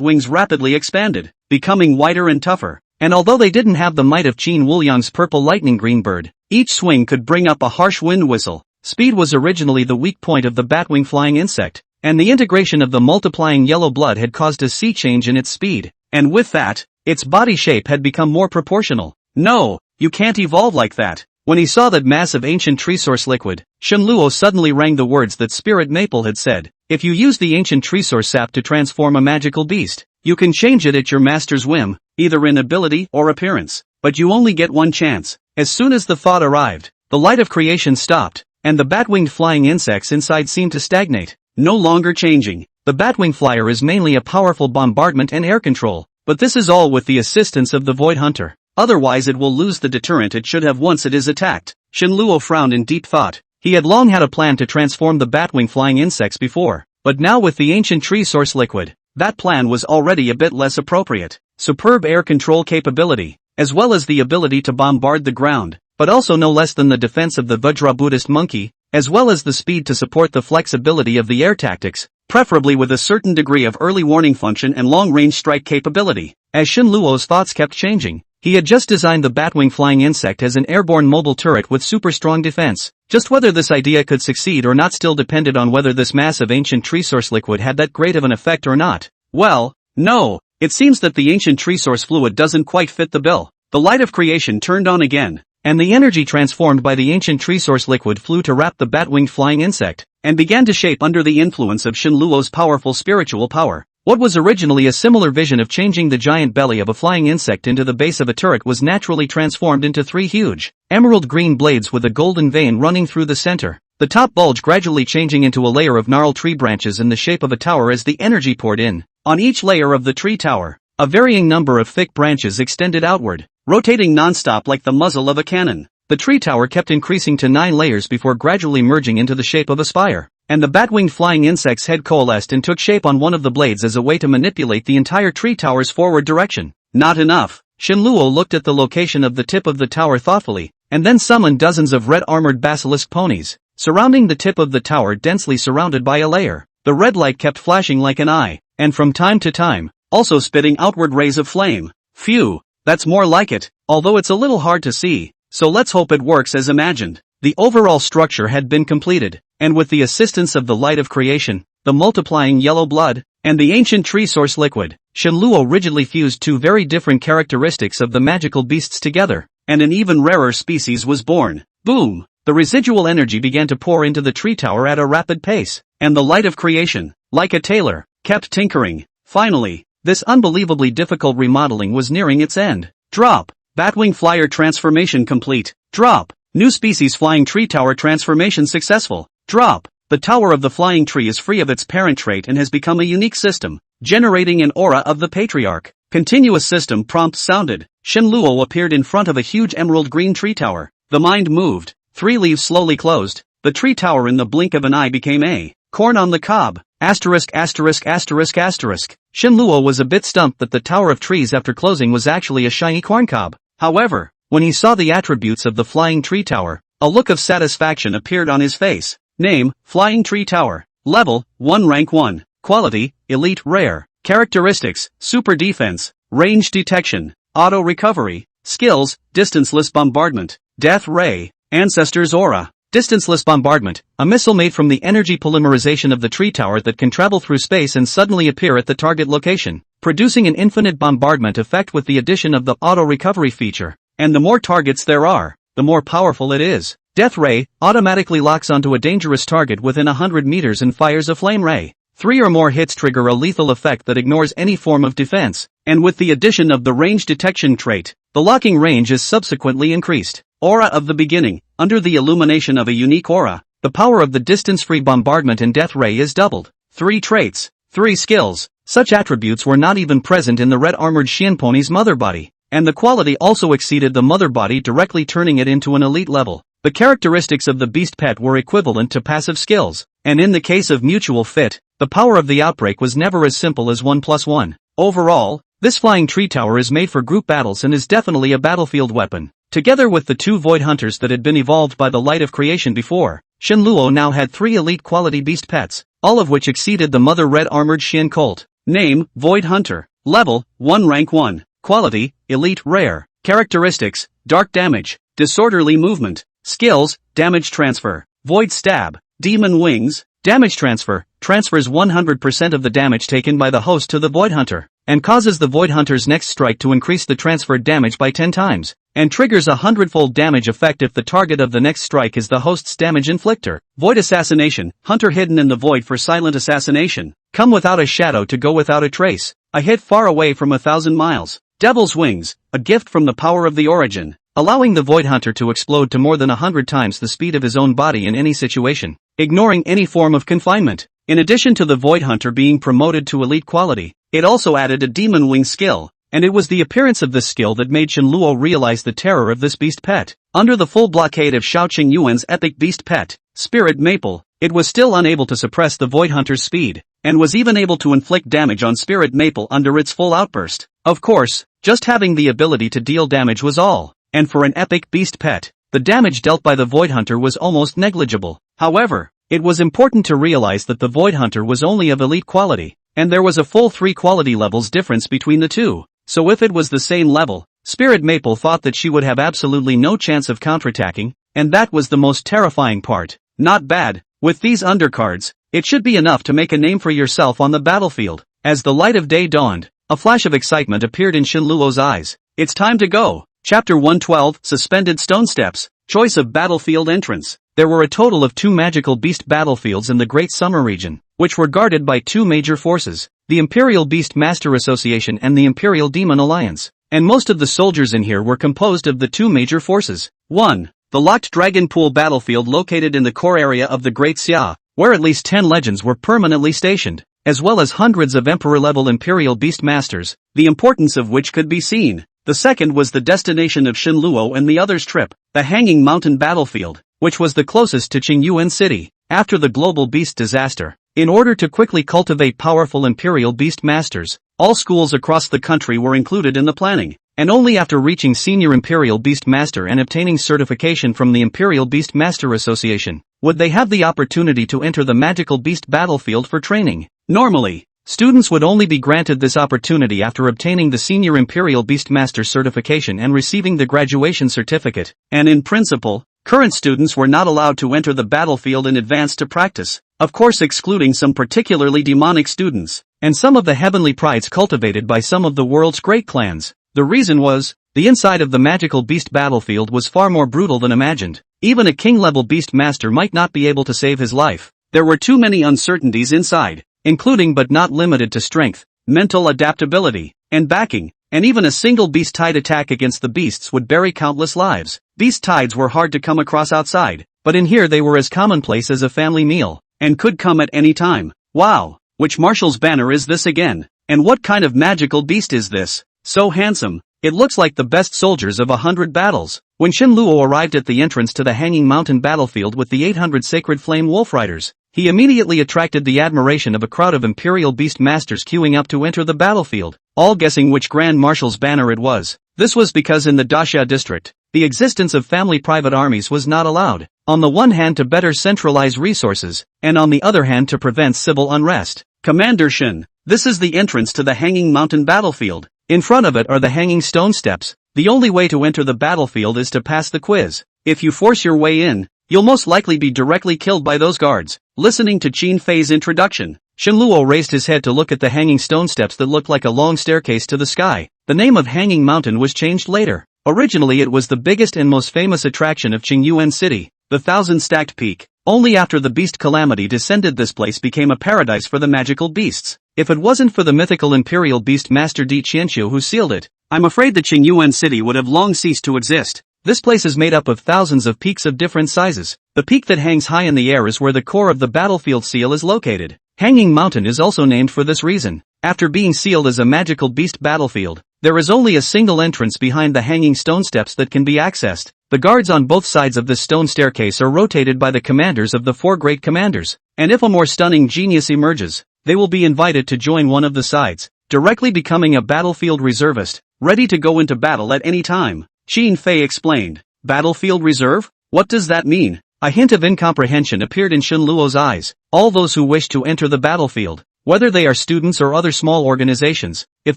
wings rapidly expanded, becoming wider and tougher, and although they didn't have the might of Qin Wuliang's purple lightning green bird, each swing could bring up a harsh wind whistle. Speed was originally the weak point of the bat-winged flying insect, and the integration of the multiplying yellow blood had caused a sea change in its speed, and with that, its body shape had become more proportional. No, you can't evolve like that. When he saw that massive ancient tree source liquid, Shen Luo suddenly rang the words that Spirit Maple had said. If you use the ancient tree source sap to transform a magical beast, you can change it at your master's whim, either in ability or appearance, but you only get one chance. As soon as the thought arrived, the light of creation stopped, and the bat-winged flying insects inside seemed to stagnate, no longer changing. The bat-wing flyer is mainly a powerful bombardment and air control, but this is all with the assistance of the Void Hunter. Otherwise it will lose the deterrent it should have once it is attacked. Shen Luo frowned in deep thought. He had long had a plan to transform the bat-wing flying insects before, but now with the ancient tree source liquid, that plan was already a bit less appropriate. Superb air control capability, as well as the ability to bombard the ground, but also no less than the defense of the Vajra Buddhist monkey, as well as the speed to support the flexibility of the air tactics, preferably with a certain degree of early warning function and long-range strike capability. As Shen Luo's thoughts kept changing, He had just designed the Batwing flying insect as an airborne mobile turret with super strong defense. Just whether this idea could succeed or not still depended on whether this massive ancient tree source liquid had that great of an effect or not. Well, no. It seems that the ancient tree source fluid doesn't quite fit the bill. The light of creation turned on again, and the energy transformed by the ancient tree source liquid flew to wrap the bat-winged flying insect, and began to shape under the influence of Shenluo's powerful spiritual power. What was originally a similar vision of changing the giant belly of a flying insect into the base of a turret was naturally transformed into 3 huge, emerald green blades with a golden vein running through the center. The top bulge gradually changing into a layer of gnarled tree branches in the shape of a tower as the energy poured in. On each layer of the tree tower, a varying number of thick branches extended outward, rotating non-stop like the muzzle of a cannon. The tree tower kept increasing to 9 layers before gradually merging into the shape of a spire, and the bat-winged flying insect's head coalesced and took shape on one of the blades as a way to manipulate the entire tree tower's forward direction. Not enough. Shenluo looked at the location of the tip of the tower thoughtfully, and then summoned dozens of red-armored basilisk ponies, surrounding the tip of the tower densely surrounded by a layer. The red light kept flashing like an eye, and from time to time, also spitting outward rays of flame. Phew, that's more like it, although it's a little hard to see, so let's hope it works as imagined. The overall structure had been completed, and with the assistance of the light of creation, the multiplying yellow blood, and the ancient tree source liquid, Shenluo rigidly fused 2 very different characteristics of the magical beasts together, and an even rarer species was born. Boom! The residual energy began to pour into the tree tower at a rapid pace, and the light of creation, like a tailor, kept tinkering. Finally, this unbelievably difficult remodeling was nearing its end. Drop! Batwing flyer transformation complete. Drop! New species flying tree tower transformation successful. Drop! The tower of the flying tree is free of its parent trait and has become a unique system, generating an aura of the patriarch. Continuous system prompt sounded. Shenluo appeared in front of a huge emerald green tree tower. The mind moved. 3 leaves slowly closed. The tree tower in the blink of an eye became a corn on the cob. Asterisk asterisk asterisk asterisk. Shenluo was a bit stumped that the tower of trees after closing was actually a shiny corn cob. However, when he saw the attributes of the flying tree tower, a look of satisfaction appeared on his face. Name, Flying Tree Tower. Level, 1 Rank 1. Quality, Elite Rare. Characteristics, Super Defense, Range Detection, Auto Recovery. Skills, Distanceless Bombardment, Death Ray, Ancestor's Aura. Distanceless Bombardment, a missile made from the energy polymerization of the tree tower that can travel through space and suddenly appear at the target location, producing an infinite bombardment effect with the addition of the Auto Recovery feature. And the more targets there are, the more powerful it is. Death Ray automatically locks onto a dangerous target within 100 meters and fires a flame ray. 3 or more hits trigger a lethal effect that ignores any form of defense, and with the addition of the range detection trait, the locking range is subsequently increased. Aura of the beginning. Under the illumination of a unique aura, the power of the distance-free bombardment and death ray is doubled. 3 traits, 3 skills. Such attributes were not even present in the red-armored Xian pony's mother body, and the quality also exceeded the mother body, directly turning it into an elite level. The characteristics of the beast pet were equivalent to passive skills, and in the case of mutual fit, the power of the outbreak was never as simple as 1+1. Overall, this flying tree tower is made for group battles and is definitely a battlefield weapon. Together with the 2 void hunters that had been evolved by the light of creation before, Shenluo now had 3 elite quality beast pets, all of which exceeded the mother red-armored Xian colt. Name, Void Hunter. Level, 1 Rank 1. Quality, Elite Rare. Characteristics, Dark Damage, Disorderly Movement. Skills, Damage Transfer, Void Stab, Demon Wings. Damage Transfer, transfers 100% of the damage taken by the host to the Void Hunter, and causes the Void Hunter's next strike to increase the transferred damage by 10 times, and triggers a 100-fold damage effect if the target of the next strike is the host's damage inflictor. Void Assassination, Hunter hidden in the void for silent assassination. Come without a shadow to go without a trace. A hit far away from 1,000 miles. Devil's Wings, a gift from the power of the origin, allowing the Void Hunter to explode to more than 100 times the speed of his own body in any situation, ignoring any form of confinement. In addition to the Void Hunter being promoted to elite quality, it also added a Demon Wing skill, and it was the appearance of this skill that made Shenluo realize the terror of this beast pet. Under the full blockade of Xiao Qingyuan's epic beast pet, Spirit Maple, it was still unable to suppress the Void Hunter's speed, and was even able to inflict damage on Spirit Maple under its full outburst. Of course, just having the ability to deal damage was all, and for an epic beast pet, the damage dealt by the Void Hunter was almost negligible. However, it was important to realize that the Void Hunter was only of elite quality, and there was a full 3 quality levels difference between the two. So if it was the same level, Spirit Maple thought that she would have absolutely no chance of counterattacking, and that was the most terrifying part. Not bad. With these undercards, it should be enough to make a name for yourself on the battlefield. As the light of day dawned, a flash of excitement appeared in Shinluo's eyes. It's time to go. Chapter 112, Suspended Stone Steps. Choice of battlefield entrance. There were a total of 2 magical beast battlefields in the Great Summer region, which were guarded by 2 major forces, the Imperial Beast Master Association and the Imperial Demon Alliance. And most of the soldiers in here were composed of the 2 major forces. 1. The locked Dragon Pool battlefield located in the core area of the Great Xia, where at least 10 legends were permanently stationed, as well as hundreds of Emperor-level Imperial Beast Masters, the importance of which could be seen. The second was the destination of Shinluo and the others' trip, the Hanging Mountain battlefield, which was the closest to Qingyuan City, after the global beast disaster. In order to quickly cultivate powerful Imperial Beast Masters, all schools across the country were included in the planning, and only after reaching Senior Imperial Beast Master and obtaining certification from the Imperial Beast Master Association, would they have the opportunity to enter the magical beast battlefield for training. Normally, students would only be granted this opportunity after obtaining the Senior Imperial Beast Master certification and receiving the graduation certificate, and in principle, current students were not allowed to enter the battlefield in advance to practice, of course excluding some particularly demonic students, and some of the heavenly prides cultivated by some of the world's great clans. The reason was, the inside of the magical beast battlefield was far more brutal than imagined. Even a king-level beast master might not be able to save his life. There were too many uncertainties inside, including but not limited to strength, mental adaptability, and backing, and even a single beast tide attack against the beasts would bury countless lives. Beast tides were hard to come across outside, but in here they were as commonplace as a family meal, and could come at any time. Wow, which marshal's banner is this again? And what kind of magical beast is this? So handsome, it looks like the best soldiers of 100 battles. When Shinluo arrived at the entrance to the Hanging Mountain battlefield with the 800 Sacred Flame Wolf Riders, he immediately attracted the admiration of a crowd of Imperial Beast Masters queuing up to enter the battlefield, all guessing which Grand Marshal's banner it was. This was because in the Daxia district, the existence of family private armies was not allowed, on the one hand to better centralize resources, and on the other hand to prevent civil unrest. Commander Shin, this is the entrance to the Hanging Mountain battlefield. In front of it are the hanging stone steps. The only way to enter the battlefield is to pass the quiz. If you force your way in, you'll most likely be directly killed by those guards. Listening to Qin Fei's introduction, Shinluo raised his head to look at the hanging stone steps that looked like a long staircase to the sky. The name of Hanging Mountain was changed later. Originally it was the biggest and most famous attraction of Qingyuan City, the 1,000-stacked peak. Only after the beast calamity descended this place became a paradise for the magical beasts. If it wasn't for the mythical Imperial Beast Master Di Qianqiu who sealed it, I'm afraid the Qingyuan City would have long ceased to exist. This place is made up of thousands of peaks of different sizes. The peak that hangs high in the air is where the core of the battlefield seal is located. Hanging Mountain is also named for this reason. After being sealed as a magical beast battlefield, there is only a single entrance behind the hanging stone steps that can be accessed. The guards on both sides of this stone staircase are rotated by the commanders of the 4 great commanders, and if a more stunning genius emerges, they will be invited to join one of the sides, directly becoming a battlefield reservist, ready to go into battle at any time. Qin Fei explained. Battlefield reserve? What does that mean? A hint of incomprehension appeared in Shinluo's eyes. All those who wish to enter the battlefield, whether they are students or other small organizations, if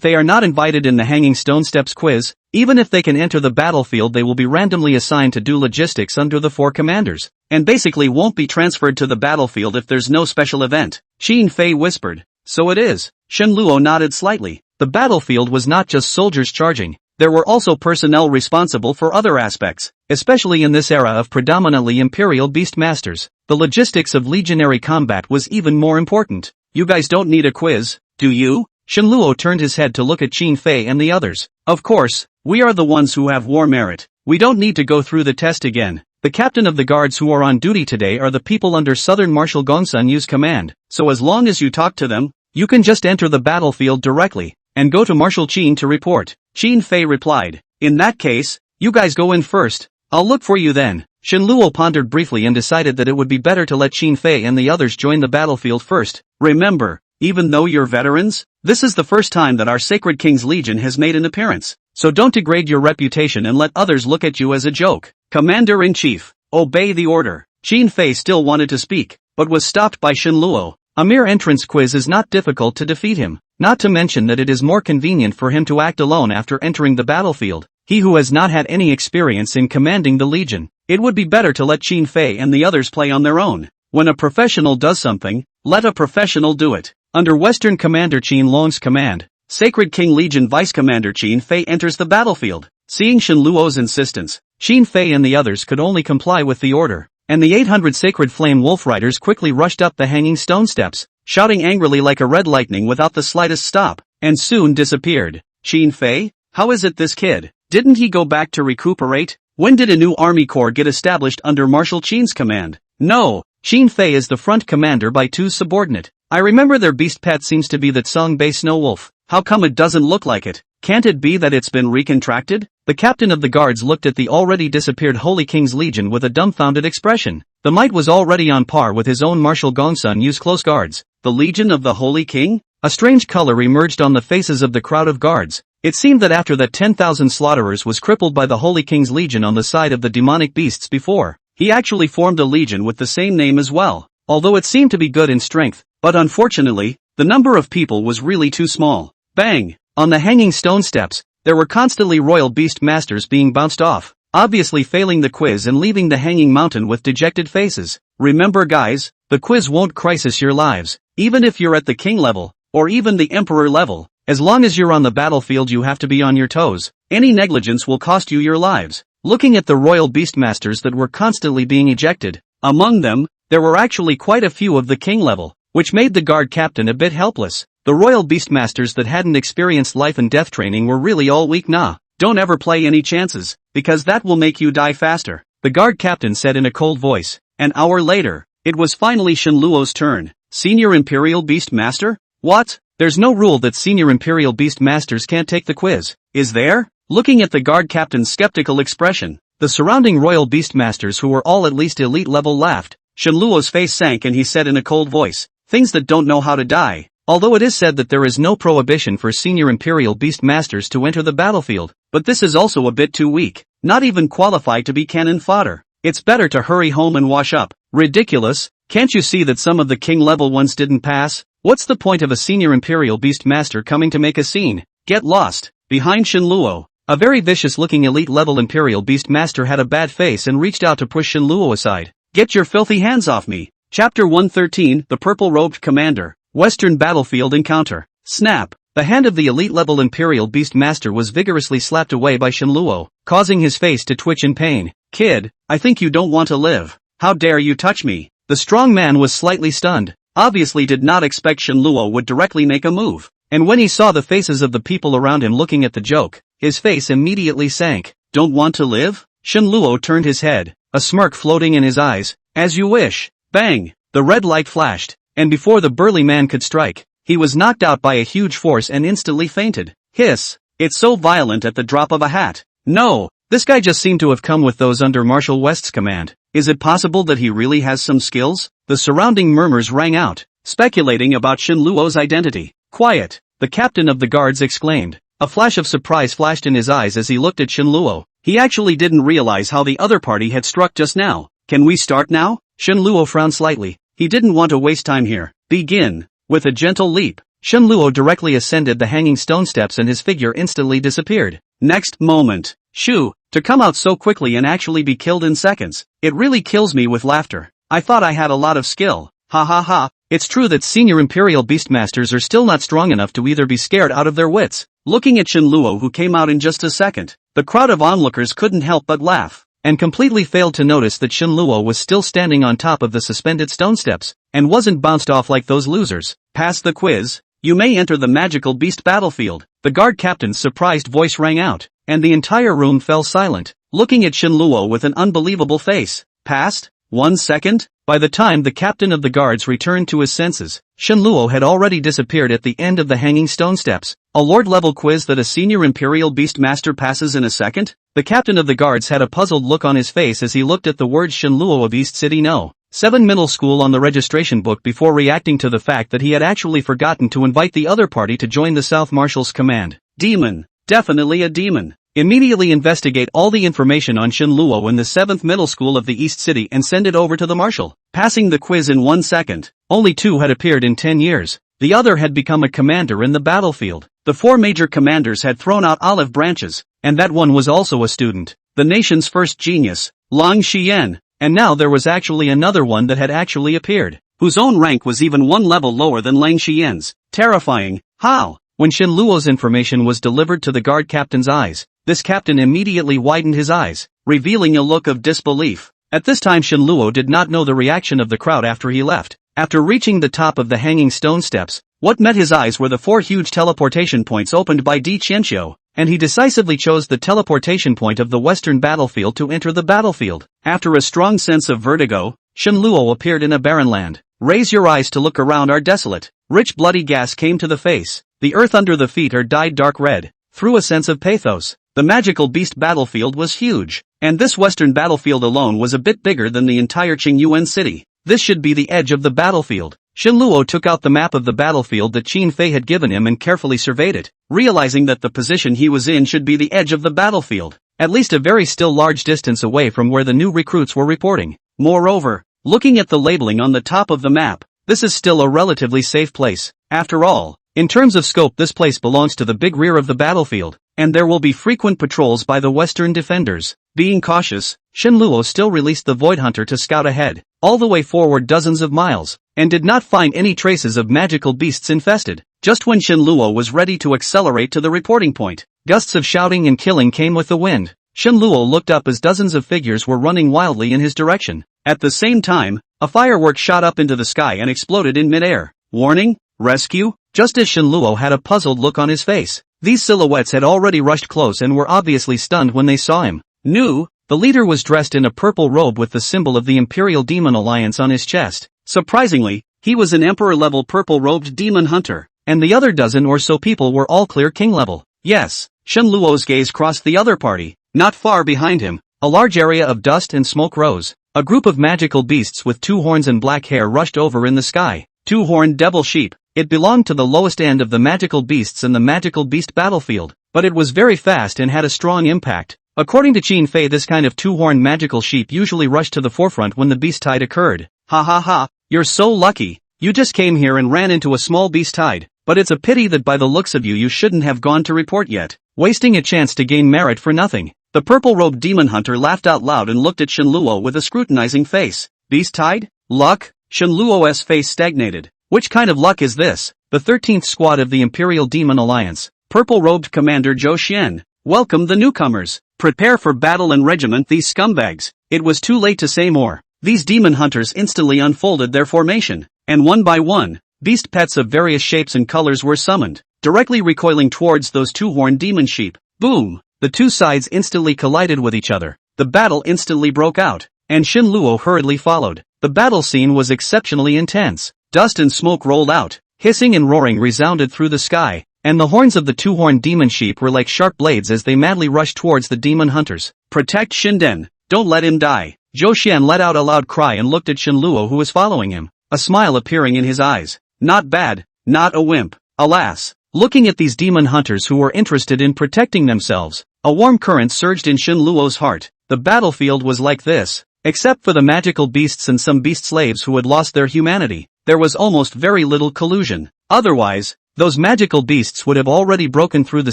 they are not invited in the Hanging Stone Steps quiz, even if they can enter the battlefield they will be randomly assigned to do logistics under the 4 commanders, and basically won't be transferred to the battlefield if there's no special event. Qin Fei whispered. So it is. Shinluo nodded slightly. The battlefield was not just soldiers charging. There were also personnel responsible for other aspects, especially in this era of predominantly Imperial Beast Masters. The logistics of legionary combat was even more important. You guys don't need a quiz, do you? Shinluo turned his head to look at Qin Fei and the others. Of course, we are the ones who have war merit. We don't need to go through the test again. The captain of the guards who are on duty today are the people under Southern Marshal Gongsun Yu's command, so as long as you talk to them, you can just enter the battlefield directly, and go to Marshal Qin to report. Qin Fei replied. In that case, you guys go in first. I'll look for you then. Shinluo pondered briefly and decided that it would be better to let Qin Fei and the others join the battlefield first. Remember, even though you're veterans, this is the first time that our Sacred King's Legion has made an appearance, so don't degrade your reputation and let others look at you as a joke. Commander-in-Chief, obey the order. Qin Fei still wanted to speak, but was stopped by Shinluo. A mere entrance quiz is not difficult to defeat him, not to mention that it is more convenient for him to act alone after entering the battlefield. he who has not had any experience in commanding the legion. It would be better to let Qin Fei and the others play on their own. When a professional does something, let a professional do it. Under Western Commander Qin Long's command, Sacred King Legion Vice Commander Qin Fei enters the battlefield. Seeing Shen Luo's insistence, Qin Fei and the others could only comply with the order, and the 800 Sacred Flame Wolf Riders quickly rushed up the hanging stone steps, shouting angrily like a red lightning without the slightest stop, and soon disappeared. Qin Fei? How is it this kid? Didn't he go back to recuperate? When did a new army corps get established under Marshal Qin's command? No, Qin Fei is the front commander by Tu's subordinate. I remember their beast pet seems to be the Tsang-Bei Snow Wolf. How come it doesn't look like it? Can't it be that it's been recontracted? The captain of the guards looked at the already disappeared Holy King's Legion with a dumbfounded expression. The might was already on par with his own Marshal Gongsun Yu's close guards. The Legion of the Holy King? A strange color emerged on the faces of the crowd of guards. It seemed that after that 10,000 slaughterers was crippled by the Holy King's Legion on the side of the demonic beasts before, he actually formed a legion with the same name as well, although it seemed to be good in strength, but unfortunately, the number of people was really too small. Bang! On the hanging stone steps, there were constantly royal beast masters being bounced off, obviously failing the quiz and leaving the hanging mountain with dejected faces. Remember guys, the quiz won't crisis your lives, even if you're at the king level, or even the emperor level. As long as you're on the battlefield you have to be on your toes. Any negligence will cost you your lives. Looking at the royal beastmasters that were constantly being ejected, among them, there were actually quite a few of the king level, which made the guard captain a bit helpless. The royal beastmasters that hadn't experienced life and death training were really all weak. Nah, don't ever play any chances, because that will make you die faster, the guard captain said in a cold voice. An hour later, it was finally Shen Luo's turn. Senior Imperial Beastmaster? What? There's no rule that Senior Imperial Beastmasters can't take the quiz, is there? Looking at the guard captain's skeptical expression, the surrounding royal beastmasters who were all at least elite level laughed. Shen Luo's face sank and he said in a cold voice, things that don't know how to die. Although it is said that there is no prohibition for Senior Imperial Beastmasters to enter the battlefield, but this is also a bit too weak, not even qualified to be cannon fodder. It's better to hurry home and wash up. Ridiculous, can't you see that some of the king level ones didn't pass? What's the point of a Senior Imperial Beastmaster coming to make a scene? Get lost. Behind Shen Luo, a very vicious-looking elite-level Imperial Beastmaster had a bad face and reached out to push Shen Luo aside. Get your filthy hands off me. Chapter 113, The Purple-Robed Commander, Western Battlefield Encounter. Snap. The hand of the elite-level Imperial Beastmaster was vigorously slapped away by Shen Luo, causing his face to twitch in pain. Kid, I think you don't want to live. How dare you touch me? The strong man was slightly stunned. Obviously did not expect Shen Luo would directly make a move, and when he saw the faces of the people around him looking at the joke, his face immediately sank. Don't want to live? Shen Luo turned his head, a smirk floating in his eyes. As you wish. Bang! The red light flashed, and before the burly man could strike, he was knocked out by a huge force and instantly fainted. Hiss! It's so violent at the drop of a hat. No! This guy just seemed to have come with those under Marshal West's command. Is it possible that he really has some skills? The surrounding murmurs rang out, speculating about Shen Luo's identity. Quiet! The captain of the guards exclaimed. A flash of surprise flashed in his eyes as he looked at Shen Luo. He actually didn't realize how the other party had struck just now. Can we start now? Shen Luo frowned slightly. He didn't want to waste time here. Begin. With a gentle leap, Shen Luo directly ascended the hanging stone steps and his figure instantly disappeared. Next moment. Shoo, to come out so quickly and actually be killed in seconds. It really kills me with laughter. I thought I had a lot of skill. Ha ha ha. It's true that Senior Imperial Beastmasters are still not strong enough to either be scared out of their wits. Looking at Shen Luo who came out in just a second, the crowd of onlookers couldn't help but laugh, and completely failed to notice that Shen Luo was still standing on top of the suspended stone steps, and wasn't bounced off like those losers. Pass the quiz. You may enter the magical beast battlefield. The guard captain's surprised voice rang out, and the entire room fell silent, looking at Shen Luo with an unbelievable face. Passed? 1 second? By the time the captain of the guards returned to his senses, Shen Luo had already disappeared at the end of the hanging stone steps. A lord-level quiz that a Senior Imperial Beastmaster passes in a second? The captain of the guards had a puzzled look on his face as he looked at the words Shen Luo of East City No. 7 middle school on the registration book before reacting to the fact that he had actually forgotten to invite the other party to join the South Marshal's command. Demon. Definitely a demon. Immediately investigate all the information on Shen Luo in the 7th middle school of the East City and send it over to the Marshal. Passing the quiz in 1 second. Only 2 had appeared in 10 years. The other had become a commander in the battlefield. The 4 major commanders had thrown out olive branches, and that one was also a student, the nation's first genius, Lang Xian, and now there was actually another one that had actually appeared, whose own rank was even one level lower than Lang Xian's. Terrifying. How? When Shen Luo's information was delivered to the guard captain's eyes, this captain immediately widened his eyes, revealing a look of disbelief. At this time Shen Luo did not know the reaction of the crowd after he left. After reaching the top of the hanging stone steps, what met his eyes were the 4 huge teleportation points opened by Di Qianqiu, and he decisively chose the teleportation point of the western battlefield to enter the battlefield. After a strong sense of vertigo, Shen Luo appeared in a barren land. Raise your eyes to look around are desolate. Rich bloody gas came to the face. The earth under the feet are dyed dark red. Through a sense of pathos, the magical beast battlefield was huge, and this western battlefield alone was a bit bigger than the entire Qingyuan city. This should be the edge of the battlefield. Shen Luo took out the map of the battlefield that Qin Fei had given him and carefully surveyed it, realizing that the position he was in should be the edge of the battlefield, at least a very still large distance away from where the new recruits were reporting. Moreover, looking at the labeling on the top of the map, this is still a relatively safe place. After all, in terms of scope this place belongs to the big rear of the battlefield, and there will be frequent patrols by the western defenders. Being cautious, Shen Luo still released the Void Hunter to scout ahead, all the way forward dozens of miles, and did not find any traces of magical beasts infested. Just when Shen Luo was ready to accelerate to the reporting point, gusts of shouting and killing came with the wind. Shen Luo looked up as dozens of figures were running wildly in his direction. At the same time, a firework shot up into the sky and exploded in midair. Warning? Rescue? Just as Shen Luo had a puzzled look on his face, these silhouettes had already rushed close and were obviously stunned when they saw him. Nu, the leader was dressed in a purple robe with the symbol of the Imperial Demon Alliance on his chest. Surprisingly, he was an emperor-level purple-robed demon hunter, and the other dozen or so people were all clear king level. Yes, Shen Luo's gaze crossed the other party. Not far behind him, a large area of dust and smoke rose. A group of magical beasts with 2 horns and black hair rushed over in the sky. 2-horned devil sheep. It belonged to the lowest end of the magical beasts in the magical beast battlefield, but it was very fast and had a strong impact. According to Qin Fei, this kind of 2-horned magical sheep usually rushed to the forefront when the beast tide occurred. Ha ha ha, you're so lucky. You just came here and ran into a small beast tide, but it's a pity that by the looks of you shouldn't have gone to report yet, wasting a chance to gain merit for nothing. The purple-robed demon hunter laughed out loud and looked at Shen Luo with a scrutinizing face. Beast tide? Luck? Shen Luo's face stagnated. Which kind of luck is this? The 13th squad of the Imperial Demon Alliance, purple-robed Commander Zhou Xian, welcome the newcomers. Prepare for battle and regiment these scumbags. It was too late to say more. These demon hunters instantly unfolded their formation, and one by one, beast pets of various shapes and colors were summoned, directly recoiling towards those 2-horned demon sheep. Boom! The 2 sides instantly collided with each other. The battle instantly broke out, and Shen Luo hurriedly followed. The battle scene was exceptionally intense. Dust and smoke rolled out, hissing and roaring resounded through the sky, and the horns of the 2-horned demon sheep were like sharp blades as they madly rushed towards the demon hunters. Protect Shinden, don't let him die. Zhou Xian let out a loud cry and looked at Shen Luo who was following him, a smile appearing in his eyes. Not bad, not a wimp. Alas, looking at these demon hunters who were interested in protecting themselves, a warm current surged in Shen Luo's heart. The battlefield was like this, except for the magical beasts and some beast slaves who had lost their humanity. There was almost very little collusion. Otherwise, those magical beasts would have already broken through the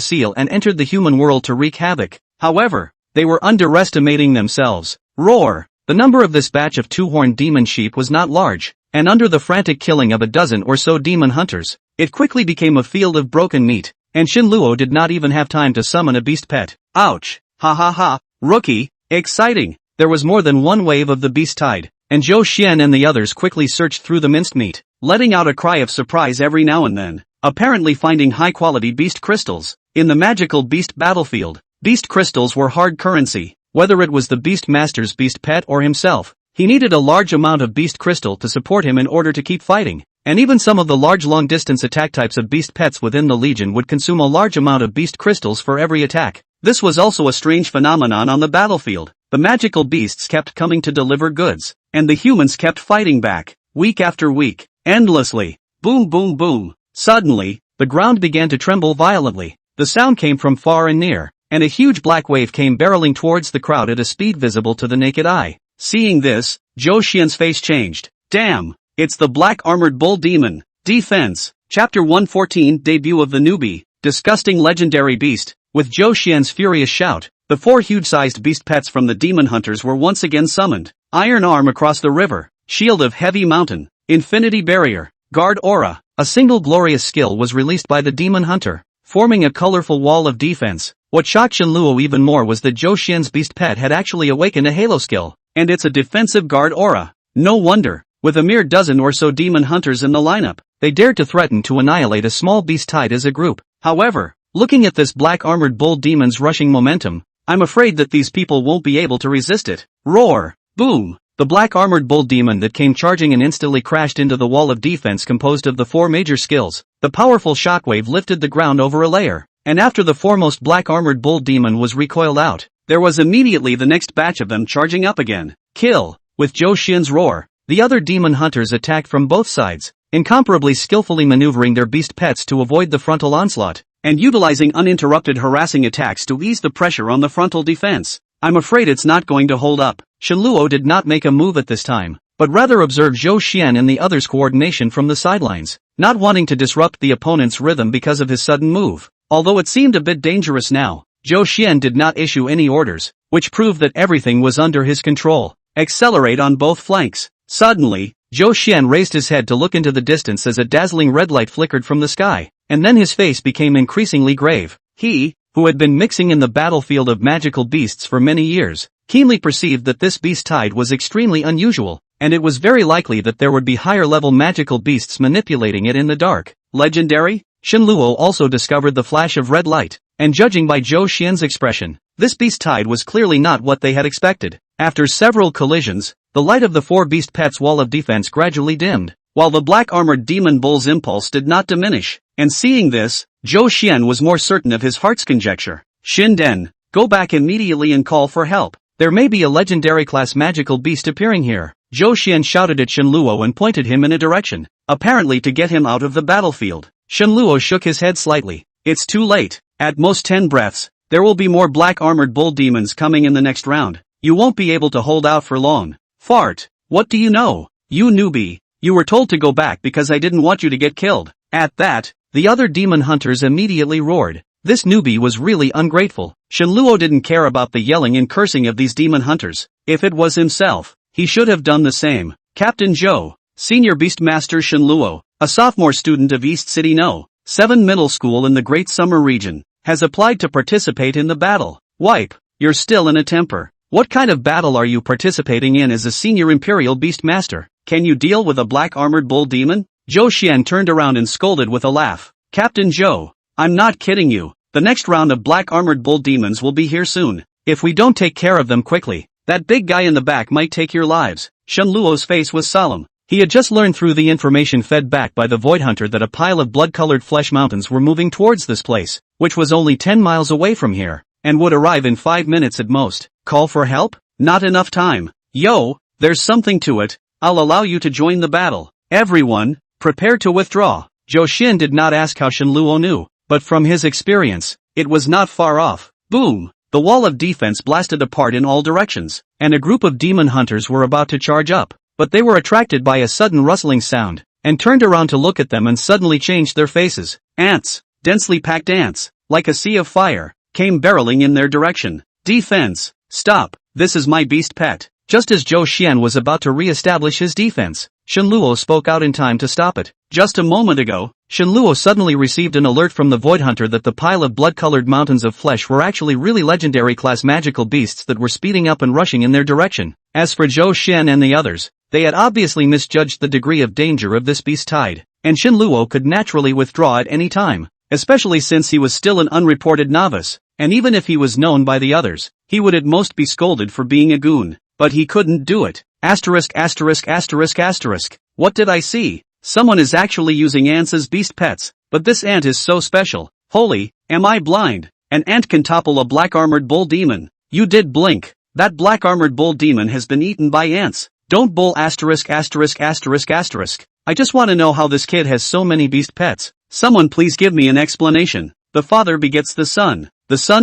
seal and entered the human world to wreak havoc. However, they were underestimating themselves. Roar! The number of this batch of 2-horned demon sheep was not large, and under the frantic killing of a dozen or so demon hunters, it quickly became a field of broken meat, and Shen Luo did not even have time to summon a beast pet. Ouch! Ha ha ha! Rookie! Exciting! There was more than one wave of the beast tide, and Zhou Xian and the others quickly searched through the minced meat, letting out a cry of surprise every now and then, apparently finding high-quality beast crystals. In the magical beast battlefield, beast crystals were hard currency. Whether it was the beast master's beast pet or himself, he needed a large amount of beast crystal to support him in order to keep fighting, and even some of the large long-distance attack types of beast pets within the Legion would consume a large amount of beast crystals for every attack. This was also a strange phenomenon on the battlefield. The magical beasts kept coming to deliver goods, and the humans kept fighting back, week after week, endlessly. Boom boom boom. Suddenly, the ground began to tremble violently. The sound came from far and near, and a huge black wave came barreling towards the crowd at a speed visible to the naked eye. Seeing this, Zhou Xian's face changed. Damn! It's the Black Armored Bull Demon. Defense. Chapter 114 Debut of the Newbie. disgusting legendary beast. With Zhou Xian's furious shout, the 4 huge-sized beast pets from the demon hunters were once again summoned. Iron arm across the river, shield of heavy mountain, infinity barrier, guard aura. A single glorious skill was released by the demon hunter, forming a colorful wall of defense. What shocked Shenluo even more was that Zhou Xian's beast pet had actually awakened a halo skill, and it's a defensive guard aura. No wonder, with a mere dozen or so demon hunters in the lineup, they dared to threaten to annihilate a small beast tied as a group. However, looking at this black armored bull demon's rushing momentum, I'm afraid that these people won't be able to resist it. Roar! Boom! The black armored bull demon that came charging and instantly crashed into the wall of defense composed of the 4 major skills. The powerful shockwave lifted the ground over a layer, and after the foremost black armored bull demon was recoiled out, there was immediately the next batch of them charging up again. Kill! With Zhou Xian's roar, the other demon hunters attacked from both sides, incomparably skillfully maneuvering their beast pets to avoid the frontal onslaught, and utilizing uninterrupted harassing attacks to ease the pressure on the frontal defense. I'm afraid it's not going to hold up. Shenluo did not make a move at this time, but rather observed Zhou Xian and the others' coordination from the sidelines, not wanting to disrupt the opponent's rhythm because of his sudden move. Although it seemed a bit dangerous now, Zhou Xian did not issue any orders, which proved that everything was under his control. Accelerate on both flanks. Suddenly, Zhou Xian raised his head to look into the distance as a dazzling red light flickered from the sky, and then his face became increasingly grave. He, who had been mixing in the battlefield of magical beasts for many years, keenly perceived that this beast tide was extremely unusual, and it was very likely that there would be higher-level magical beasts manipulating it in the dark. Legendary? Shenluo also discovered the flash of red light, and judging by Zhou Xian's expression, this beast tide was clearly not what they had expected. After several collisions, the light of the 4 beast pets' wall of defense gradually dimmed, while the black-armored demon bull's impulse did not diminish. And seeing this, Zhou Xian was more certain of his heart's conjecture. Shinden, go back immediately and call for help. There may be a legendary class magical beast appearing here. Zhou Xian shouted at Shenluo and pointed him in a direction, apparently to get him out of the battlefield. Shenluo shook his head slightly. It's too late. At most 10 breaths, there will be more black-armored bull demons coming in the next round. You won't be able to hold out for long. Fart. What do you know? You newbie. You were told to go back because I didn't want you to get killed. At that, the other demon hunters immediately roared. This newbie was really ungrateful. Shenluo didn't care about the yelling and cursing of these demon hunters. If it was himself, he should have done the same. Captain Zhou, Senior Beastmaster Shenluo, a sophomore student of East City No. 7 Middle School in the Great Summer Region, has applied to participate in the battle. Wipe, you're still in a temper. What kind of battle are you participating in as a Senior Imperial Beastmaster? Can you deal with a black-armored bull demon? Zhou Xian turned around and scolded with a laugh. Captain Zhou, I'm not kidding you. The next round of black-armored bull demons will be here soon. If we don't take care of them quickly, that big guy in the back might take your lives. Shenluo's face was solemn. He had just learned through the information fed back by the Void Hunter that a pile of blood-colored flesh mountains were moving towards this place, which was only 10 miles away from here, and would arrive in 5 minutes at most. Call for help? Not enough time. Yo, there's something to it. I'll allow you to join the battle. Everyone, prepare to withdraw. Zhou Xian did not ask how Shenluo knew, but from his experience, it was not far off. Boom! The wall of defense blasted apart in all directions, and a group of demon hunters were about to charge up, but they were attracted by a sudden rustling sound, and turned around to look at them and suddenly changed their faces. Ants, densely packed ants, like a sea of fire, came barreling in their direction. Defense! Stop! This is my beast pet. Just as Zhou Xian was about to re-establish his defense, Shenluo spoke out in time to stop it. Just a moment ago, Shenluo suddenly received an alert from the Void Hunter that the pile of blood-colored mountains of flesh were actually really legendary class magical beasts that were speeding up and rushing in their direction. As for Zhou Xian and the others, they had obviously misjudged the degree of danger of this beast tide, and Shenluo could naturally withdraw at any time, especially since he was still an unreported novice, and even if he was known by the others, he would at most be scolded for being a goon. But he couldn't do it. Asterisk asterisk asterisk asterisk. What did I see? Someone is actually using ants as beast pets, but this ant is so special. Holy, am I blind? An ant can topple a black-armored bull demon. You did blink. That black-armored bull demon has been eaten by ants. Don't bull asterisk asterisk asterisk asterisk. I just want to know how this kid has so many beast pets. Someone please give me an explanation. The father begets the son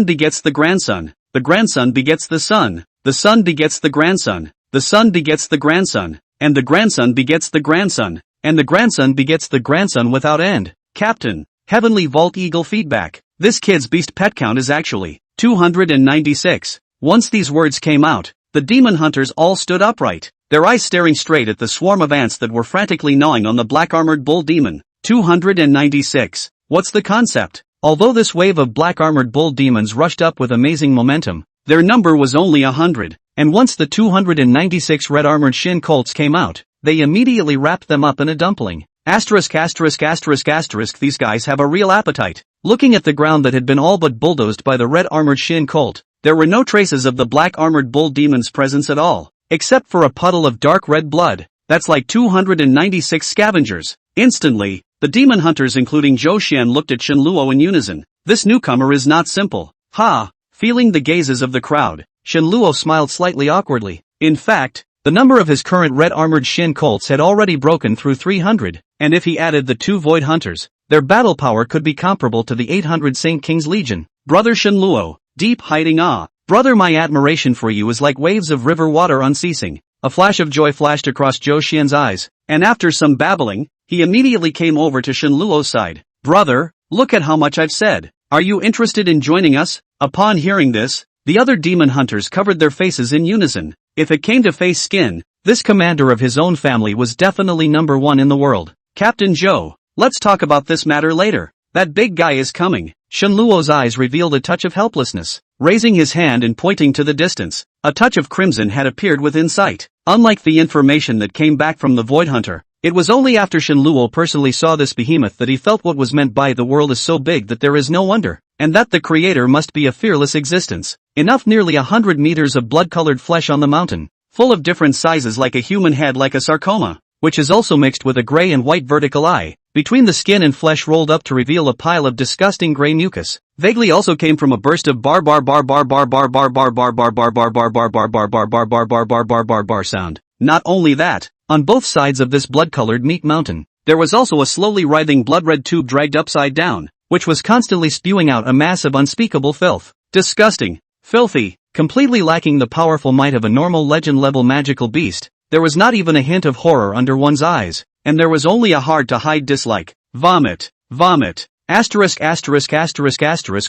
begets the grandson begets the son. The son begets the grandson, the son begets the grandson, and the grandson begets the grandson, and the grandson begets the grandson without end. Captain, Heavenly Vault Eagle feedback. This kid's beast pet count is actually 296. Once these words came out, the demon hunters all stood upright, their eyes staring straight at the swarm of ants that were frantically gnawing on the black-armored bull demon. 296. What's the concept? Although this wave of black-armored bull demons rushed up with amazing momentum, their number was only 100, and once the 296 red-armored shin colts came out, they immediately wrapped them up in a dumpling. These guys have a real appetite. Looking at the ground that had been all but bulldozed by the red-armored shin colt, there were no traces of the black-armored bull demon's presence at all, except for a puddle of dark red blood. That's like 296 scavengers. Instantly, the demon hunters including Zhou Xian looked at Shenluo in unison. This newcomer is not simple. Ha! Feeling the gazes of the crowd, Shenluo smiled slightly awkwardly. In fact, the number of his current red-armored shin colts had already broken through 300, and if he added the 2 void hunters, their battle power could be comparable to the 800 Saint King's Legion. Brother Shenluo, deep hiding awe. Brother, my admiration for you is like waves of river water unceasing. A flash of joy flashed across Zhou Xian's eyes, and after some babbling, he immediately came over to Shenluo's side. Brother, look at how much I've said. Are you interested in joining us? Upon hearing this, the other demon hunters covered their faces in unison. If it came to face skin, this commander of his own family was definitely number 1 in the world. Captain Zhou, let's talk about this matter later. That big guy is coming. Shenluo's eyes revealed a touch of helplessness. Raising his hand and pointing to the distance, a touch of crimson had appeared within sight. Unlike the information that came back from the Void Hunter, it was only after Shenluo personally saw this behemoth that he felt what was meant by the world is so big that there is no wonder, and that the creator must be a fearless existence. Enough nearly 100 meters of blood-colored flesh on the mountain, full of different sizes like a human head like a sarcoma, which is also mixed with a gray and white vertical eye. Between the skin and flesh rolled up to reveal a pile of disgusting gray mucus. Vaguely also came from a burst of bar sound. Not only that, on both sides of this blood-colored meat mountain, there was also a slowly writhing blood-red tube dragged upside down, which was constantly spewing out a mass of unspeakable filth. Disgusting. Filthy. Completely lacking the powerful might of a normal legend-level magical beast, there was not even a hint of horror under one's eyes, and there was only a hard-to-hide dislike. Vomit. Vomit.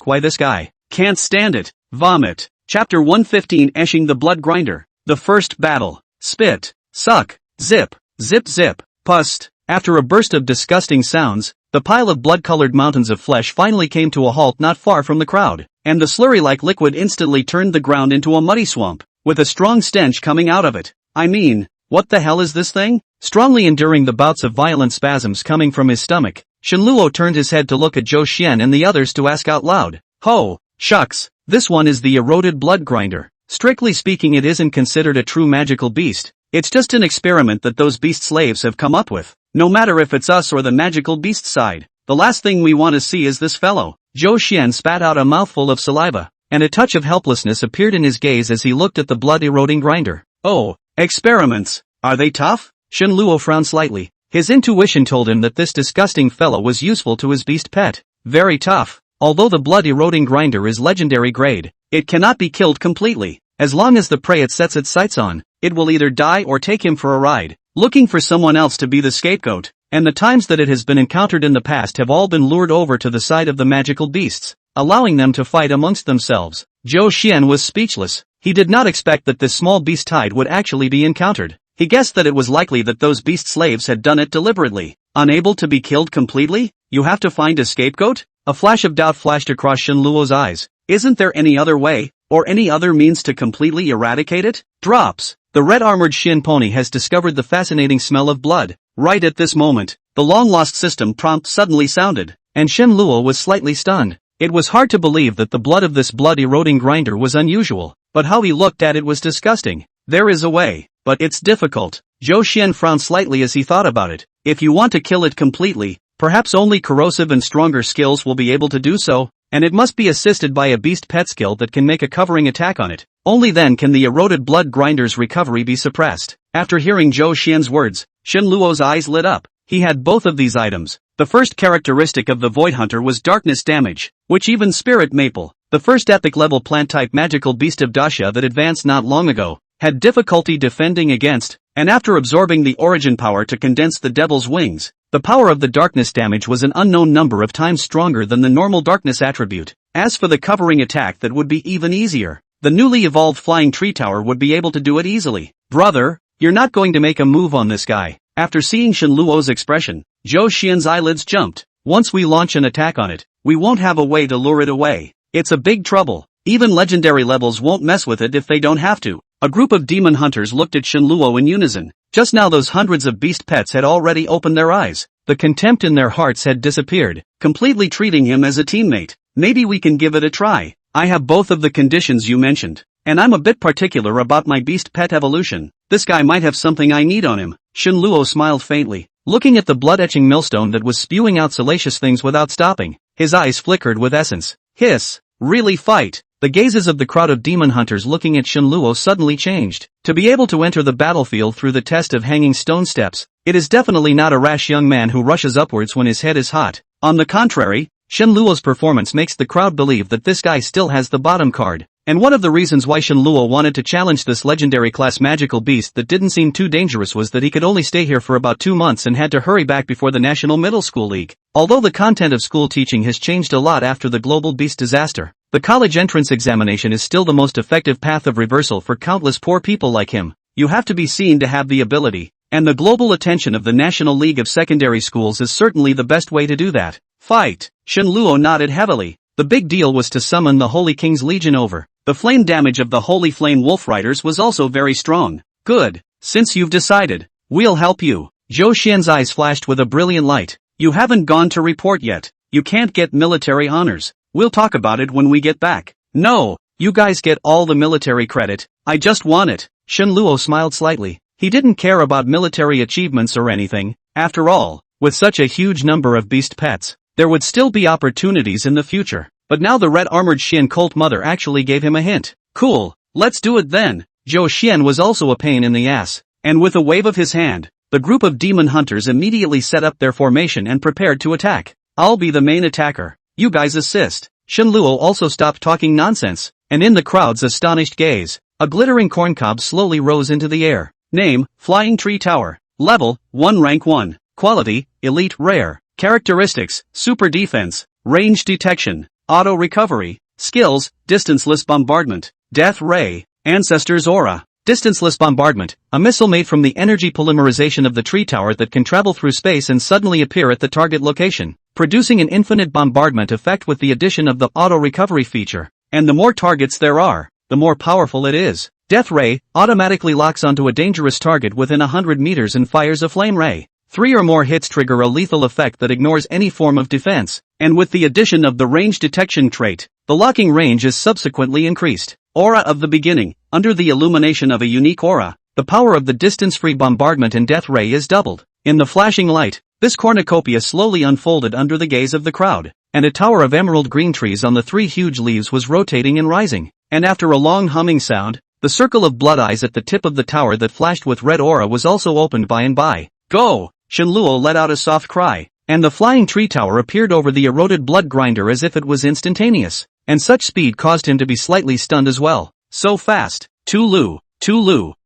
Why this guy? Can't stand it. Vomit. Chapter 115 Eshing the Blood Grinder. The First Battle. Spit. Suck. Zip. Zip zip. Pust. After a burst of disgusting sounds, the pile of blood-colored mountains of flesh finally came to a halt not far from the crowd, and the slurry-like liquid instantly turned the ground into a muddy swamp, with a strong stench coming out of it. I mean, what the hell is this thing? Strongly enduring the bouts of violent spasms coming from his stomach, Shenluo turned his head to look at Zhou Xian and the others to ask out loud. Ho, shucks, this one is the eroded blood grinder. Strictly speaking, it isn't considered a true magical beast. It's just an experiment that those beast slaves have come up with. No matter if it's us or the magical beast side, the last thing we want to see is this fellow. Zhou Xian spat out a mouthful of saliva, and a touch of helplessness appeared in his gaze as he looked at the blood-eroding grinder. Oh, experiments. Are they tough? Shenluo frowned slightly. His intuition told him that this disgusting fellow was useful to his beast pet. Very tough. Although the blood-eroding grinder is legendary grade, it cannot be killed completely. As long as the prey it sets its sights on, it will either die or take him for a ride, looking for someone else to be the scapegoat, and the times that it has been encountered in the past have all been lured over to the side of the magical beasts, allowing them to fight amongst themselves. Zhou Xian was speechless. He did not expect that this small beast tide would actually be encountered. He guessed that it was likely that those beast slaves had done it deliberately. Unable to be killed completely? You have to find a scapegoat? A flash of doubt flashed across Shenluo's eyes. Isn't there any other way, or any other means to completely eradicate it? Drops. The red-armored shin pony has discovered the fascinating smell of blood. Right at this moment, the long-lost system prompt suddenly sounded, and Shenluo was slightly stunned. It was hard to believe that the blood of this blood-eroding grinder was unusual, but how he looked at it was disgusting. There is a way, but it's difficult. Zhou Xian frowned slightly as he thought about it. If you want to kill it completely, perhaps only corrosive and stronger skills will be able to do so, and it must be assisted by a beast pet skill that can make a covering attack on it. Only then can the eroded blood grinder's recovery be suppressed. After hearing Zhou Xian's words, Shenluo's eyes lit up. He had both of these items. The first characteristic of the Void Hunter was darkness damage, which even Spirit Maple, the first epic-level plant-type magical beast of Dasha that advanced not long ago, had difficulty defending against, and after absorbing the origin power to condense the devil's wings, The power of the darkness damage was an unknown number of times stronger than the normal darkness attribute. As for the covering attack, that would be even easier. The newly evolved flying tree tower would be able to do it easily. Brother, you're not going to make a move on this guy. After seeing Shen Luo's expression, Zhou Xian's eyelids jumped. Once we launch an attack on it, we won't have a way to lure it away. It's a big trouble. Even legendary levels won't mess with it if they don't have to. A group of demon hunters looked at Shen Luo in unison. Just now those hundreds of beast pets had already opened their eyes. The contempt in their hearts had disappeared, completely treating him as a teammate. Maybe we can give it a try. I have both of the conditions you mentioned. And I'm a bit particular about my beast pet evolution. This guy might have something I need on him. Shen Luo smiled faintly, looking at the blood-etching millstone that was spewing out salacious things without stopping. His eyes flickered with essence. Hiss. Really fight. The gazes of the crowd of demon hunters looking at Shen Luo suddenly changed. To be able to enter the battlefield through the test of hanging stone steps, it is definitely not a rash young man who rushes upwards when his head is hot. On the contrary, Shen Luo's performance makes the crowd believe that this guy still has the bottom card. And one of the reasons why Shen Luo wanted to challenge this legendary class magical beast that didn't seem too dangerous was that he could only stay here for about 2 months and had to hurry back before the National Middle School League. Although the content of school teaching has changed a lot after the global beast disaster, the college entrance examination is still the most effective path of reversal for countless poor people like him. You have to be seen to have the ability, and the global attention of the National League of Secondary Schools is certainly the best way to do that. Fight! Shen Luo nodded heavily. The big deal was to summon the Holy King's Legion over. The flame damage of the Holy Flame Wolf Riders was also very strong. Good. Since you've decided, we'll help you. Zhou Xian's eyes flashed with a brilliant light. You haven't gone to report yet. You can't get military honors. We'll talk about it when we get back. No, you guys get all the military credit. I just want it. Shen Luo smiled slightly. He didn't care about military achievements or anything. After all, with such a huge number of beast pets, there would still be opportunities in the future. But now the red-armored Xian cult mother actually gave him a hint. Cool, let's do it then. Zhou Xian was also a pain in the ass, and with a wave of his hand, the group of demon hunters immediately set up their formation and prepared to attack. I'll be the main attacker. You guys assist. Shen Luo also stopped talking nonsense, and in the crowd's astonished gaze, a glittering corncob slowly rose into the air. Name, Flying Tree Tower. Level, 1 rank 1. Quality, Elite Rare. Characteristics, Super Defense, Range Detection, Auto Recovery. Skills, Distanceless Bombardment, Death Ray, Ancestor's Aura. Distanceless Bombardment, a missile made from the energy polymerization of the tree tower that can travel through space and suddenly appear at the target location, producing an infinite bombardment effect with the addition of the Auto Recovery feature. And the more targets there are, the more powerful it is. Death Ray automatically locks onto a dangerous target within 100 meters and fires a flame ray. 3 or more hits trigger a lethal effect that ignores any form of defense, and with the addition of the range detection trait, the locking range is subsequently increased. Aura of the Beginning. Under the illumination of a unique aura, the power of the distance-free bombardment and death ray is doubled. In the flashing light, this cornucopia slowly unfolded under the gaze of the crowd, and a tower of emerald green trees on the 3 huge leaves was rotating and rising, and after a long humming sound, the circle of blood eyes at the tip of the tower that flashed with red aura was also opened by and by. Go! Shen Luo let out a soft cry, and the flying tree tower appeared over the eroded blood grinder as if it was instantaneous, and such speed caused him to be slightly stunned as well. So fast. Tulu,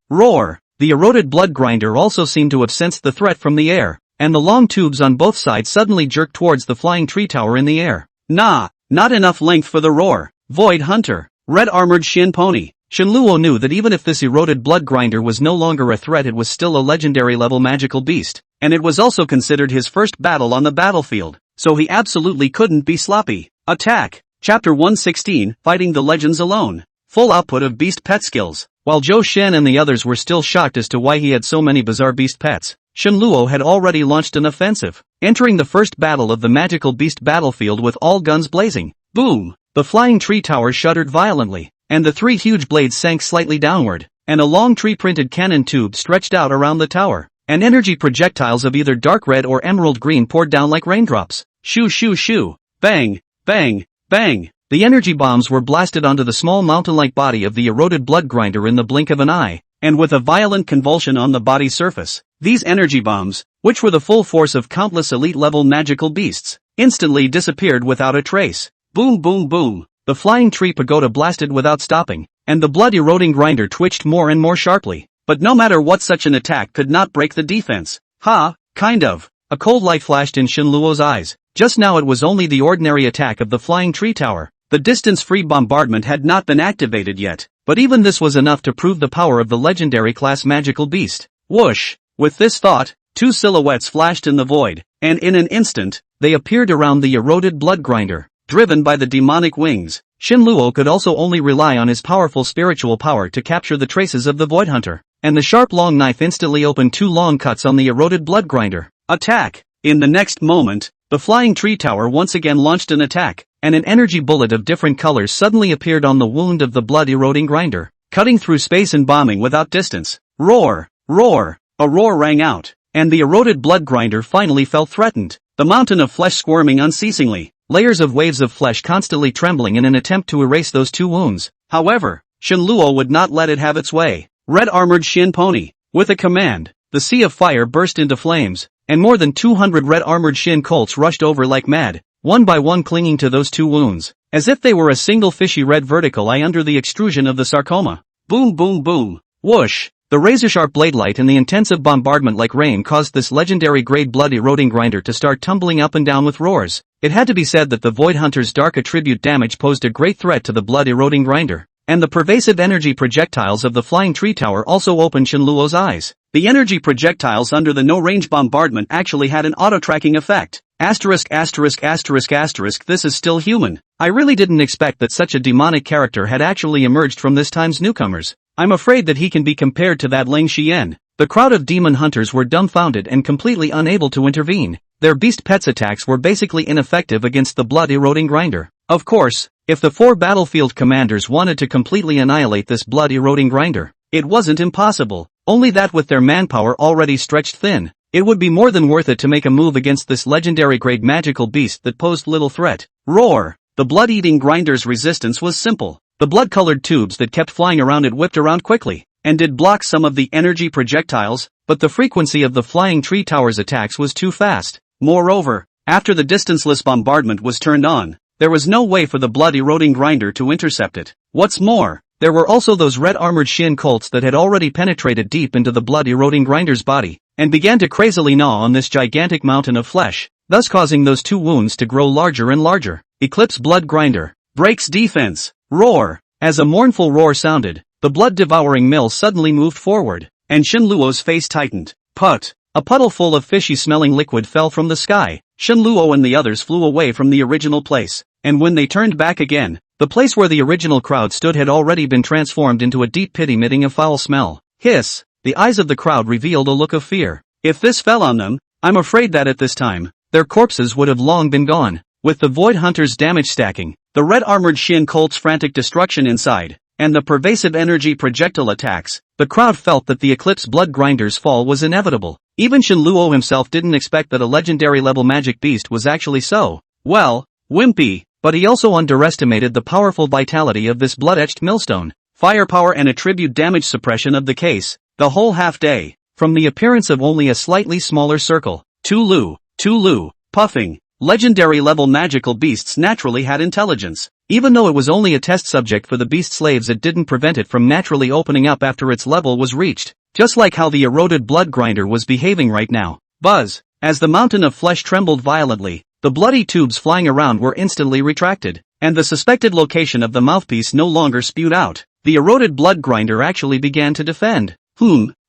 roar! The eroded blood grinder also seemed to have sensed the threat from the air, and the long tubes on both sides suddenly jerked towards the flying tree tower in the air. Nah, not enough length for the roar. Void Hunter, red-armored Shin Pony. Shen Luo knew that even if this eroded blood grinder was no longer a threat, it was still a legendary-level magical beast, and it was also considered his first battle on the battlefield, so he absolutely couldn't be sloppy. Attack! Chapter 116, Fighting the Legends Alone. Full output of beast pet skills. While Zhou Xian and the others were still shocked as to why he had so many bizarre beast pets, Shen Luo had already launched an offensive, entering the first battle of the magical beast battlefield with all guns blazing. Boom! The flying tree tower shuddered violently, and the 3 huge blades sank slightly downward, and a long tree-printed cannon tube stretched out around the tower, and energy projectiles of either dark red or emerald green poured down like raindrops. Shoo shoo shoo! Bang! Bang! Bang! The energy bombs were blasted onto the small mountain-like body of the eroded blood grinder in the blink of an eye, and with a violent convulsion on the body's surface, these energy bombs, which were the full force of countless elite-level magical beasts, instantly disappeared without a trace. Boom boom boom! The flying tree pagoda blasted without stopping, and the blood-eroding grinder twitched more and more sharply. But no matter what, such an attack could not break the defense. Ha, kind of. A cold light flashed in Shinluo's eyes. Just now it was only the ordinary attack of the flying tree tower. The distance-free bombardment had not been activated yet, but even this was enough to prove the power of the legendary class magical beast. Whoosh! With this thought, two silhouettes flashed in the void, and in an instant, they appeared around the eroded blood grinder. Driven by the demonic wings, Shinluo could also only rely on his powerful spiritual power to capture the traces of the Void Hunter, and the sharp long knife instantly opened two long cuts on the eroded blood grinder. Attack! In the next moment, the flying tree tower once again launched an attack, and an energy bullet of different colors suddenly appeared on the wound of the blood-eroding grinder, cutting through space and bombing without distance. Roar! Roar! A roar rang out, and the eroded blood grinder finally felt threatened, the mountain of flesh squirming unceasingly, layers of waves of flesh constantly trembling in an attempt to erase those two wounds. However, Shinluo would not let it have its way. Red-armored Shin Pony. With a command, the sea of fire burst into flames, and more than 200 red-armored Shin colts rushed over like mad, one by one clinging to those two wounds, as if they were a single fishy red vertical eye under the extrusion of the sarcoma. Boom boom boom. Whoosh! The razor-sharp blade light and the intensive bombardment like rain caused this legendary grade blood-eroding grinder to start tumbling up and down with roars. It had to be said that the Void Hunter's dark attribute damage posed a great threat to the blood-eroding grinder, and the pervasive energy projectiles of the flying tree tower also opened Shinluo's eyes. The energy projectiles under the no-range bombardment actually had an auto-tracking effect. This is still human. I really didn't expect that such a demonic character had actually emerged from this time's newcomers. I'm afraid that he can be compared to that Ling Xian. The crowd of demon hunters were dumbfounded and completely unable to intervene. Their beast pets attacks were basically ineffective against the blood-eroding grinder. Of course, if the four battlefield commanders wanted to completely annihilate this blood-eroding grinder, it wasn't impossible, only that with their manpower already stretched thin, it would be more than worth it to make a move against this legendary-grade magical beast that posed little threat. Roar! The blood-eating grinder's resistance was simple. The blood-colored tubes that kept flying around it whipped around quickly, and did block some of the energy projectiles, but the frequency of the flying tree tower's attacks was too fast. Moreover, after the distanceless bombardment was turned on, there was no way for the blood-eroding grinder to intercept it. What's more, there were also those red-armored Shin colts that had already penetrated deep into the blood-eroding grinder's body, and began to crazily gnaw on this gigantic mountain of flesh, thus causing those two wounds to grow larger and larger. Eclipse blood grinder. Breaks defense. Roar! As a mournful roar sounded, the blood-devouring mill suddenly moved forward, and Shinluo's face tightened. Put! A puddle full of fishy-smelling liquid fell from the sky. Shinluo and the others flew away from the original place, and when they turned back again, the place where the original crowd stood had already been transformed into a deep pit emitting a foul smell. Hiss! The eyes of the crowd revealed a look of fear. If this fell on them, I'm afraid that at this time, their corpses would have long been gone. With the Void Hunter's damage stacking, the red-armored Shin colt's frantic destruction inside, and the pervasive energy projectile attacks, the crowd felt that the Eclipse blood grinder's fall was inevitable. Even Shinluo himself didn't expect that a legendary-level magic beast was actually so, well, wimpy, but he also underestimated the powerful vitality of this blood-etched millstone, firepower and attribute damage suppression of the case, the whole half-day, from the appearance of only a slightly smaller circle. Tulu, puffing. Legendary-level magical beasts naturally had intelligence. Even though it was only a test subject for the beast slaves, it didn't prevent it from naturally opening up after its level was reached, just like how the eroded blood grinder was behaving right now. Buzz! As the mountain of flesh trembled violently, the bloody tubes flying around were instantly retracted, and the suspected location of the mouthpiece no longer spewed out. The eroded blood grinder actually began to defend.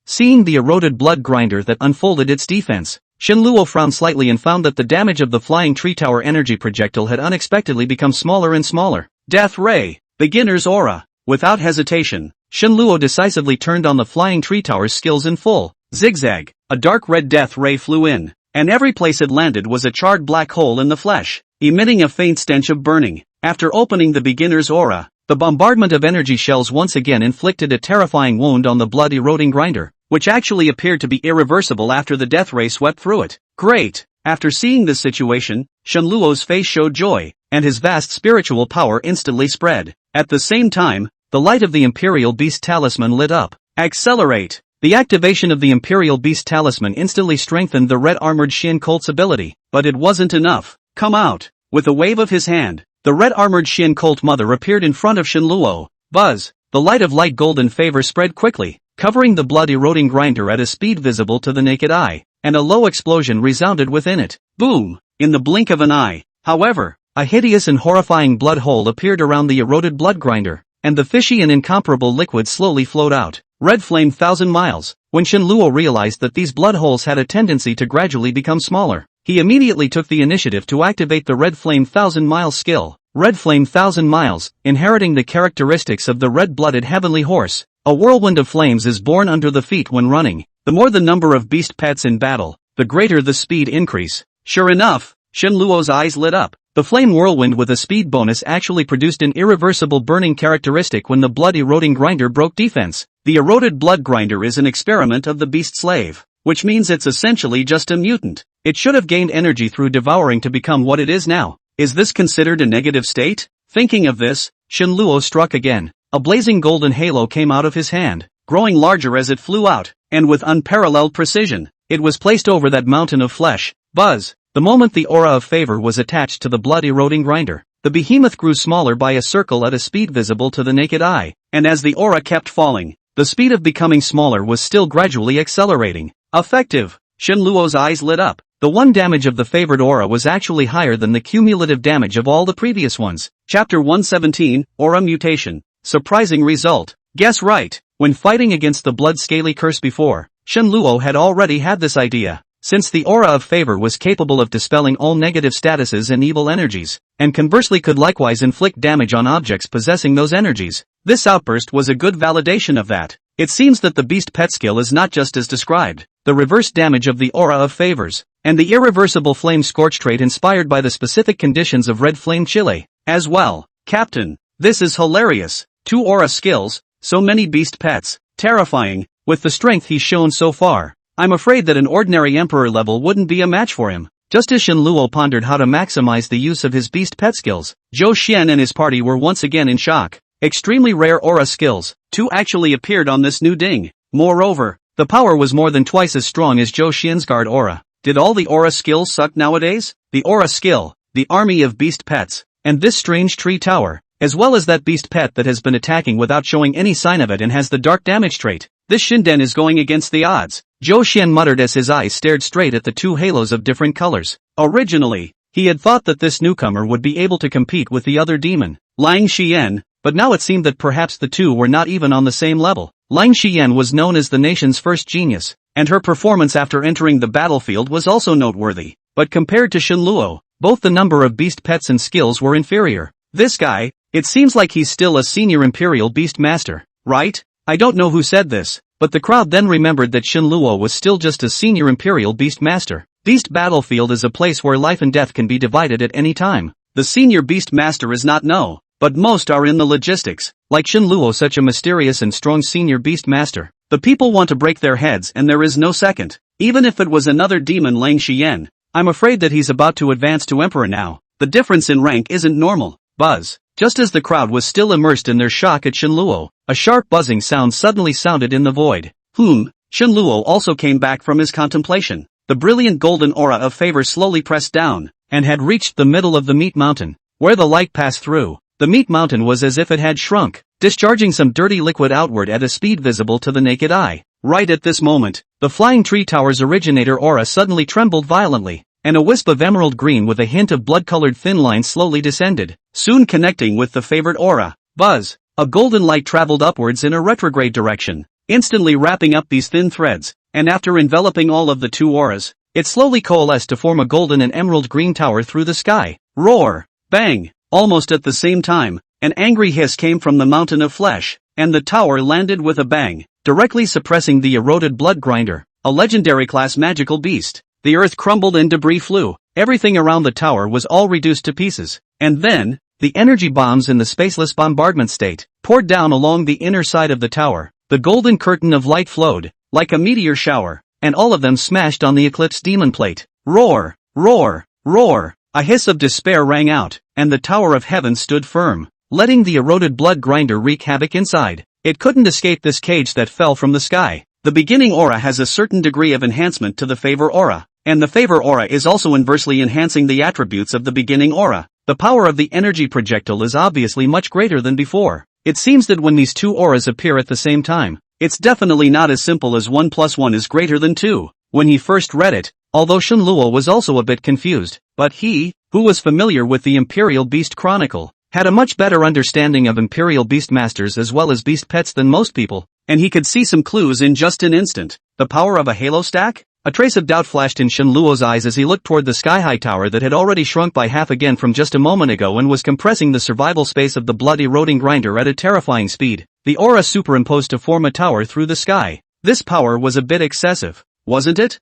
Seeing the eroded blood grinder that unfolded its defense, Shinluo frowned slightly and found that the damage of the flying tree tower energy projectile had unexpectedly become smaller and smaller. Death Ray! Beginner's Aura! Without hesitation, Shinluo decisively turned on the flying tree tower's skills in full. Zigzag! A dark red death ray flew in, and every place it landed was a charred black hole in the flesh, emitting a faint stench of burning. After opening the beginner's aura, the bombardment of energy shells once again inflicted a terrifying wound on the blood-eroding grinder, which actually appeared to be irreversible after the death ray swept through it. Great! After seeing this situation, Shinluo's face showed joy, and his vast spiritual power instantly spread. At the same time, the light of the Imperial Beast Talisman lit up. Accelerate! The activation of the Imperial Beast Talisman instantly strengthened the red-armored Shin Colt's ability, but it wasn't enough. Come out! With a wave of his hand, the red-armored Shin Colt Mother appeared in front of Shinluo. Buzz! The light of light golden favor spread quickly, covering the blood-eroding grinder at a speed visible to the naked eye. and a low explosion resounded within it. Boom! In the blink of an eye. However, a hideous and horrifying blood hole appeared around the eroded blood grinder, and the fishy and incomparable liquid slowly flowed out. Red flame 1,000 miles. When Shenluo realized that these blood holes had a tendency to gradually become smaller, he immediately took the initiative to activate the Red Flame 1,000 Miles skill. Red Flame 1,000 Miles, inheriting the characteristics of the red-blooded heavenly horse. A whirlwind of flames is born under the feet when running. The more the number of beast pets in battle, the greater the speed increase. Sure enough, Shenluo's eyes lit up. The flame whirlwind with a speed bonus actually produced an irreversible burning characteristic when the blood-eroding grinder broke defense. The eroded blood grinder is an experiment of the beast slave, which means it's essentially just a mutant. It should have gained energy through devouring to become what it is now. Is this considered a negative state? Thinking of this, Shenluo struck again. A blazing golden halo came out of his hand, growing larger as it flew out, and with unparalleled precision, it was placed over that mountain of flesh. Buzz! The moment the aura of favor was attached to the blood-eroding grinder, the behemoth grew smaller by a circle at a speed visible to the naked eye, and as the aura kept falling, the speed of becoming smaller was still gradually accelerating. Effective! Shenluo's eyes lit up. The one damage of the favored aura was actually higher than the cumulative damage of all the previous ones. Chapter 117, Aura Mutation. Surprising result. Guess right. When fighting against the blood-scaly curse before, Shenluo had already had this idea. Since the aura of favor was capable of dispelling all negative statuses and evil energies, and conversely could likewise inflict damage on objects possessing those energies, this outburst was a good validation of that. It seems that the beast pet skill is not just as described, the reverse damage of the aura of favors, and the irreversible flame scorch trait inspired by the specific conditions of red flame chile, as well. Captain, this is hilarious. 2 aura skills, so many beast pets, terrifying, with the strength he's shown so far. I'm afraid that an ordinary emperor level wouldn't be a match for him. Just as Shenluo pondered how to maximize the use of his beast pet skills, Zhou Xian and his party were once again in shock. Extremely rare aura skills, 2 actually appeared on this new ding. Moreover, the power was more than twice as strong as Zhou Xian's guard aura. Did all the aura skills suck nowadays? The aura skill, the army of beast pets, and this strange tree tower, as well as that beast pet that has been attacking without showing any sign of it and has the dark damage trait. This Shinden is going against the odds. Zhou Xian muttered as his eyes stared straight at the 2 halos of different colors. Originally, he had thought that this newcomer would be able to compete with the other demon, Lang Xian, but now it seemed that perhaps the 2 were not even on the same level. Lang Xian was known as the nation's first genius, and her performance after entering the battlefield was also noteworthy. But compared to Shenluo, both the number of beast pets and skills were inferior. This guy, it seems like he's still a senior imperial beast master, right? I don't know who said this, but the crowd then remembered that Shenluo was still just a senior imperial beast master. Beast battlefield is a place where life and death can be divided at any time. The senior beast master is not no, but most are in the logistics. Like Shenluo, such a mysterious and strong senior beast master, the people want to break their heads and there is no second. Even if it was another demon Lang Xian, I'm afraid that he's about to advance to emperor now. The difference in rank isn't normal. Buzz. Just as the crowd was still immersed in their shock at Shenluo, a sharp buzzing sound suddenly sounded in the void. Shenluo also came back from his contemplation. The brilliant golden aura of favor slowly pressed down, and had reached the middle of the meat mountain. Where the light passed through, the meat mountain was as if it had shrunk, discharging some dirty liquid outward at a speed visible to the naked eye. Right at this moment, the flying tree tower's originator aura suddenly trembled violently, and a wisp of emerald green with a hint of blood-colored thin line slowly descended, soon connecting with the favored aura. Buzz! A golden light traveled upwards in a retrograde direction, instantly wrapping up these thin threads, and after enveloping all of the 2 auras, it slowly coalesced to form a golden and emerald green tower through the sky. Roar! Bang! Almost at the same time, an angry hiss came from the mountain of flesh, and the tower landed with a bang, directly suppressing the eroded blood grinder, a legendary class magical beast. The earth crumbled and debris flew. Everything around the tower was all reduced to pieces. And then, the energy bombs in the spaceless bombardment state poured down along the inner side of the tower. The golden curtain of light flowed, like a meteor shower, and all of them smashed on the eclipse demon plate. Roar! Roar! Roar! A hiss of despair rang out, and the tower of heaven stood firm, letting the eroded blood grinder wreak havoc inside. It couldn't escape this cage that fell from the sky. The beginning aura has a certain degree of enhancement to the favor aura, and the favor aura is also inversely enhancing the attributes of the beginning aura. The power of the energy projectile is obviously much greater than before. It seems that when these 2 auras appear at the same time, it's definitely not as simple as 1 plus 1 is greater than 2. when he first read it, although Shenluo was also a bit confused, but he, who was familiar with the Imperial Beast Chronicle, had a much better understanding of Imperial Beast Masters as well as beast pets than most people, and he could see some clues in just an instant. The power of a halo stack? A trace of doubt flashed in Shenluo's eyes as he looked toward the sky-high tower that had already shrunk by half again from just a moment ago and was compressing the survival space of the blood-eroding grinder at a terrifying speed. The aura superimposed to form a tower through the sky. This power was a bit excessive, wasn't it?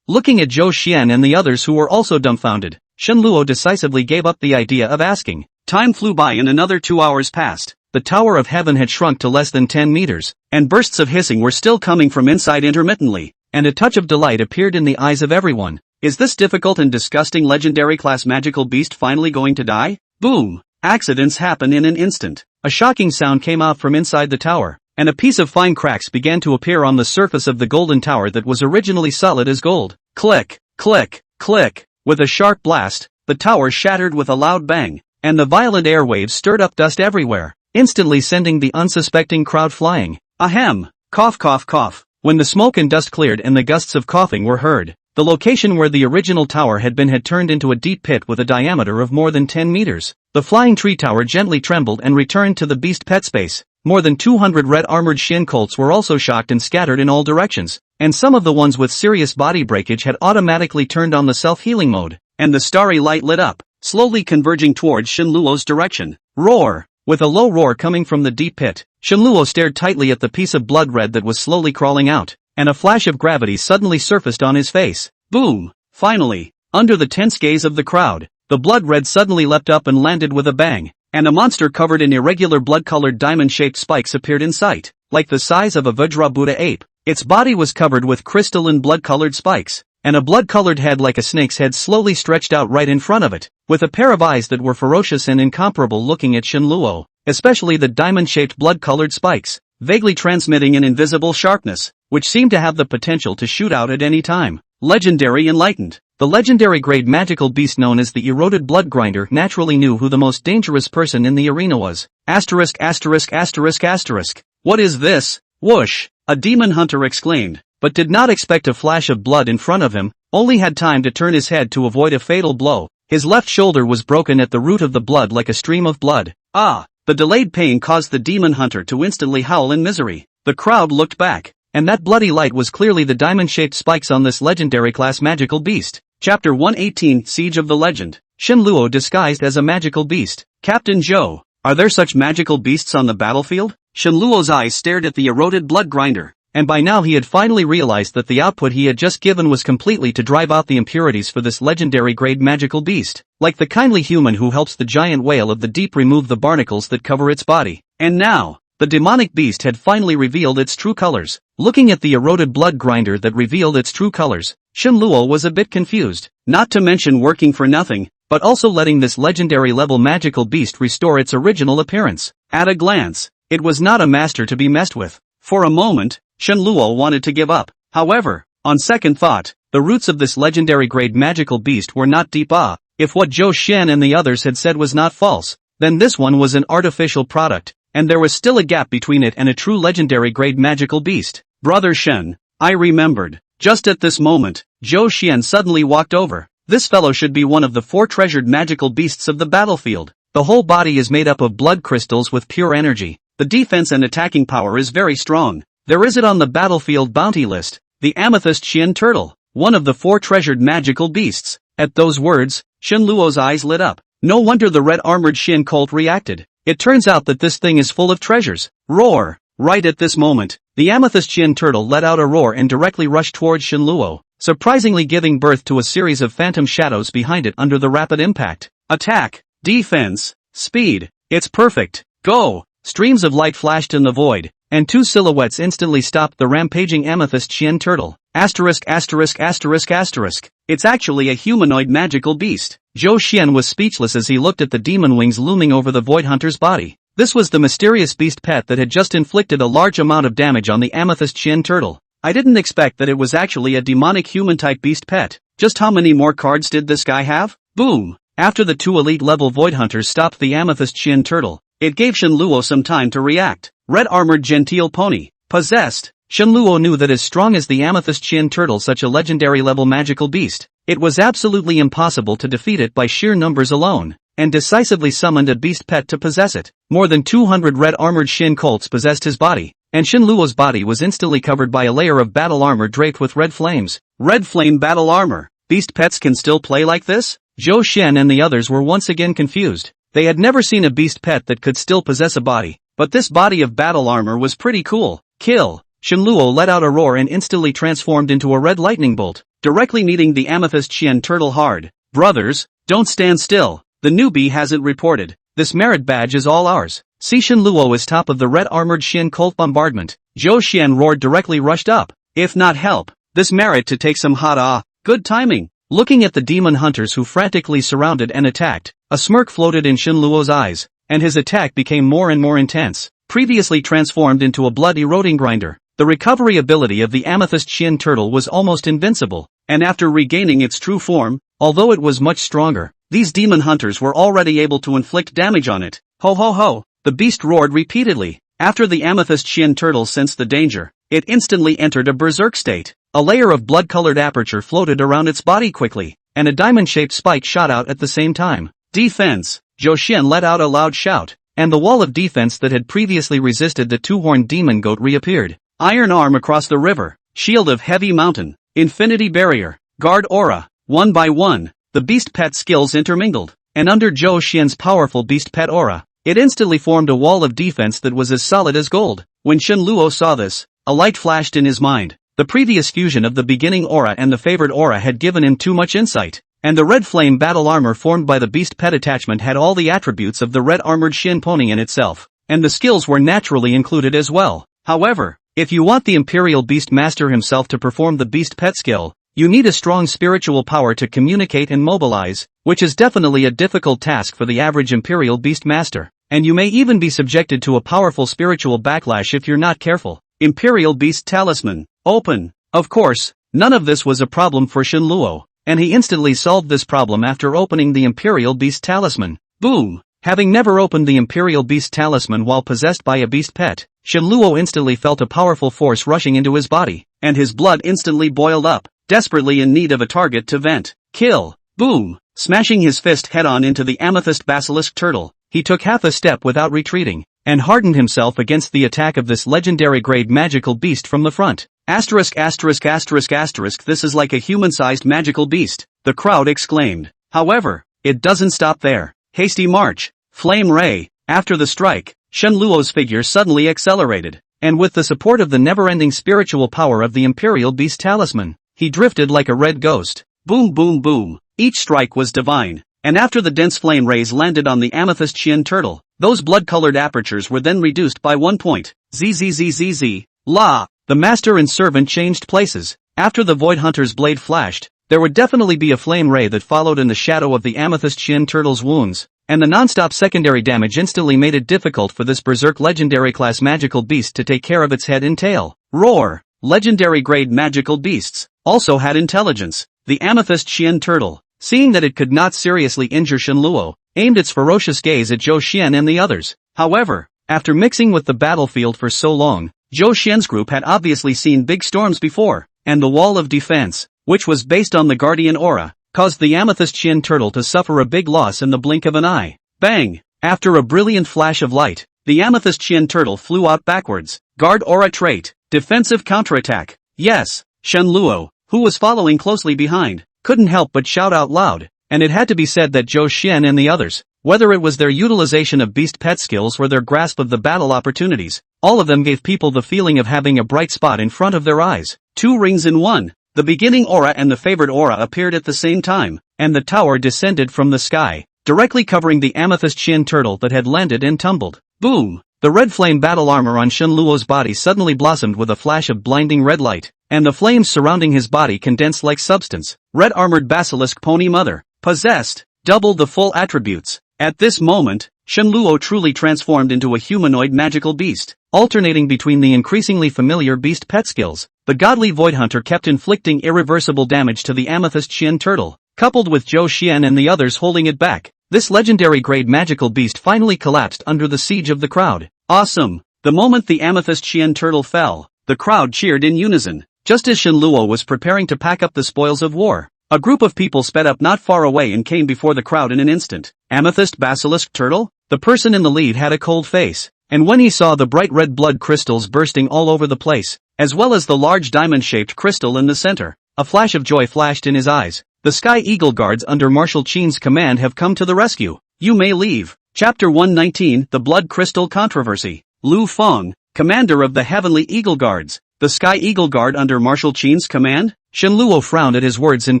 Looking at Zhou Xian and the others who were also dumbfounded, Shenluo decisively gave up the idea of asking. Time flew by and another 2 hours passed. The Tower of Heaven had shrunk to less than 10 meters, and bursts of hissing were still coming from inside intermittently, and a touch of delight appeared in the eyes of everyone. Is this difficult and disgusting legendary class magical beast finally going to die? Boom! Accidents happen in an instant. A shocking sound came out from inside the tower, and a piece of fine cracks began to appear on the surface of the golden tower that was originally solid as gold. Click, click, click. With a sharp blast, the tower shattered with a loud bang, and the violent airwaves stirred up dust everywhere, instantly sending the unsuspecting crowd flying. Ahem! Cough cough cough. When the smoke and dust cleared and the gusts of coughing were heard, the location where the original tower had turned into a deep pit with a diameter of more than 10 meters. The flying tree tower gently trembled and returned to the beast pet space. More than 200 red-armored Shin colts were also shocked and scattered in all directions, and some of the ones with serious body breakage had automatically turned on the self-healing mode, and the starry light lit up, slowly converging towards Shenluo's direction. Roar! With a low roar coming from the deep pit, Shenluo stared tightly at the piece of blood red that was slowly crawling out, and a flash of gravity suddenly surfaced on his face. Boom! Finally, under the tense gaze of the crowd, the blood red suddenly leapt up and landed with a bang, and a monster covered in irregular blood-colored diamond-shaped spikes appeared in sight, like the size of a Vajrabuddha ape. Its body was covered with crystalline blood-colored spikes, and a blood-colored head like a snake's head slowly stretched out right in front of it, with a pair of eyes that were ferocious and incomparable looking at Shenluo, especially the diamond-shaped blood-colored spikes, vaguely transmitting an invisible sharpness, which seemed to have the potential to shoot out at any time. Legendary Enlightened. The legendary grade magical beast known as the Eroded Blood Grinder naturally knew who the most dangerous person in the arena was. Asterisk asterisk asterisk asterisk. What is this? Whoosh! A demon hunter exclaimed, but did not expect a flash of blood in front of him, only had time to turn his head to avoid a fatal blow. His left shoulder was broken at the root of the blood like a stream of blood. Ah! The delayed pain caused the demon hunter to instantly howl in misery. The crowd looked back, and that bloody light was clearly the diamond-shaped spikes on this legendary class magical beast. Chapter 118 Siege of the Legend. Shenluo disguised as a magical beast. Captain Zhou, are there such magical beasts on the battlefield? Shenluo's eyes stared at the eroded blood grinder, and by now he had finally realized that the output he had just given was completely to drive out the impurities for this legendary grade magical beast, like the kindly human who helps the giant whale of the deep remove the barnacles that cover its body. And now, the demonic beast had finally revealed its true colors. Looking at the eroded blood grinder that revealed its true colors, Shenluo was a bit confused, not to mention working for nothing, but also letting this legendary level magical beast restore its original appearance. At a glance, it was not a master to be messed with. For a moment, Shenluo wanted to give up. However, on second thought, the roots of this legendary grade magical beast were not deep. If what Zhou Xian and the others had said was not false, then this one was an artificial product, and there was still a gap between it and a true legendary grade magical beast. Brother Shen, I remembered. Just at this moment, Zhou Xian suddenly walked over. This fellow should be one of the 4 treasured magical beasts of the battlefield. The whole body is made up of blood crystals with pure energy. The defense and attacking power is very strong. There is it on the battlefield bounty list. The amethyst Shin turtle, one of the 4 treasured magical beasts. At those words, Shenluo's eyes lit up. No wonder the red-armored Shin colt reacted. It turns out that this thing is full of treasures. Roar! Right at this moment, the amethyst Shin turtle let out a roar and directly rushed towards Shenluo, surprisingly giving birth to a series of phantom shadows behind it under the rapid impact. Attack! Defense! Speed! It's perfect! Go! Streams of light flashed in the void, and 2 silhouettes instantly stopped the rampaging amethyst Shin turtle. Asterisk asterisk asterisk asterisk. It's actually a humanoid magical beast. Zhou Xian was speechless as he looked at the demon wings looming over the void hunter's body. This was the mysterious beast pet that had just inflicted a large amount of damage on the amethyst Shin turtle. I didn't expect that it was actually a demonic human-type beast pet. Just how many more cards did this guy have? Boom! After the 2 elite-level void hunters stopped the amethyst Shin turtle, it gave Shenluo some time to react. Red-armored genteel pony. Possessed. Shenluo knew that as strong as the amethyst Qian turtle, such a legendary level magical beast, it was absolutely impossible to defeat it by sheer numbers alone, and decisively summoned a beast pet to possess it. More than 200 red armored Shin colts possessed his body, and Shenluo's body was instantly covered by a layer of battle armor draped with red flames. Red flame battle armor. Beast pets can still play like this? Zhou Xian and the others were once again confused. They had never seen a beast pet that could still possess a body, but this body of battle armor was pretty cool. Kill! Shenluo let out a roar and instantly transformed into a red lightning bolt, directly meeting the amethyst Qian turtle hard. Brothers, don't stand still. The newbie hasn't reported. This merit badge is all ours. See, Shenluo is top of the red armored Shin Colt bombardment. Zhou Xian roared, directly rushed up. If not help, this merit to take some hot good timing. Looking at the demon hunters who frantically surrounded and attacked, a smirk floated in Shenluo's eyes, and his attack became more and more intense, previously transformed into a blood-eroding grinder. The recovery ability of the amethyst Qian turtle was almost invincible, and after regaining its true form, although it was much stronger, these demon hunters were already able to inflict damage on it. Ho ho ho! The beast roared repeatedly. After the amethyst Qian turtle sensed the danger, it instantly entered a berserk state. A layer of blood-colored aperture floated around its body quickly, and a diamond-shaped spike shot out at the same time. Defense! Zhou Xian let out a loud shout, and the wall of defense that had previously resisted the two-horned demon goat reappeared. Iron arm across the river, shield of heavy mountain, infinity barrier, guard aura. One by one, the beast pet skills intermingled, and under Zhou Xian's powerful beast pet aura, it instantly formed a wall of defense that was as solid as gold. When Shenluo saw this, a light flashed in his mind. The previous fusion of the beginning aura and the favored aura had given him too much insight, and the red flame battle armor formed by the beast pet attachment had all the attributes of the red armored Shin pony in itself, and the skills were naturally included as well. However, if you want the Imperial Beast Master himself to perform the beast pet skill, you need a strong spiritual power to communicate and mobilize, which is definitely a difficult task for the average Imperial Beast Master, and you may even be subjected to a powerful spiritual backlash if you're not careful. Imperial Beast Talisman. Open. Of course, none of this was a problem for Shenluo, and he instantly solved this problem after opening the Imperial Beast Talisman. Boom! Having never opened the Imperial Beast Talisman while possessed by a beast pet, Shenluo instantly felt a powerful force rushing into his body, and his blood instantly boiled up, desperately in need of a target to vent. Kill! Boom! Smashing his fist head-on into the amethyst basilisk turtle, he took half a step without retreating, and hardened himself against the attack of this legendary grade magical beast from the front. Asterisk asterisk asterisk asterisk, this is like a human-sized magical beast, the crowd exclaimed. However, it doesn't stop there. Hasty march. Flame ray. After the strike, Shenluo's figure suddenly accelerated, and with the support of the never-ending spiritual power of the Imperial Beast Talisman, he drifted like a red ghost. Boom boom boom. Each strike was divine, and after the dense flame rays landed on the amethyst Qian turtle, those blood-colored apertures were then reduced by 1 point. Zzzzz. La! The master and servant changed places. After the Void Hunter's blade flashed, there would definitely be a flame ray that followed in the shadow of the amethyst Qian turtle's wounds, and the non-stop secondary damage instantly made it difficult for this berserk legendary class magical beast to take care of its head and tail. Roar! Legendary grade magical beasts also had intelligence. The amethyst Qian turtle, seeing that it could not seriously injure Shenluo, aimed its ferocious gaze at Zhou Xian and the others. However, after mixing with the battlefield for so long, Zhou Xian's group had obviously seen big storms before, and the wall of defense, which was based on the guardian aura, caused the amethyst Qian turtle to suffer a big loss in the blink of an eye. Bang! After a brilliant flash of light, the amethyst Qian turtle flew out backwards. Guard aura trait, defensive counterattack. Yes, Shenluo, who was following closely behind, couldn't help but shout out loud, and it had to be said that Zhou Xian and the others, whether it was their utilization of beast pet skills or their grasp of the battle opportunities, all of them gave people the feeling of having a bright spot in front of their eyes. 2 rings in 1. The beginning aura and the favored aura appeared at the same time, and the tower descended from the sky, directly covering the amethyst Qian turtle that had landed and tumbled. Boom! The red flame battle armor on Shenluo's body suddenly blossomed with a flash of blinding red light, and the flames surrounding his body condensed like substance. Red armored basilisk pony mother, possessed, doubled the full attributes. At this moment, Shenluo truly transformed into a humanoid magical beast. Alternating between the increasingly familiar beast pet skills, the godly Void Hunter kept inflicting irreversible damage to the amethyst Qian turtle, coupled with Zhou Xian and the others holding it back. This legendary grade magical beast finally collapsed under the siege of the crowd. Awesome! The moment the amethyst Qian turtle fell, The crowd cheered in unison. Just as Shenluo was preparing to pack up the spoils of war, a group of people sped up not far away and came before the crowd in an instant. Amethyst Basilisk Turtle? The person in the lead had a cold face, and when he saw the bright red blood crystals bursting all over the place, as well as the large diamond-shaped crystal in the center, a flash of joy flashed in his eyes. The Sky Eagle Guards under Marshal Qin's command have come to the rescue. You may leave. Chapter 119, The Blood Crystal Controversy. Lu Feng, commander of the Heavenly Eagle Guards. The Sky Eagle Guard under Marshal Qin's command? Shenluo frowned at his words and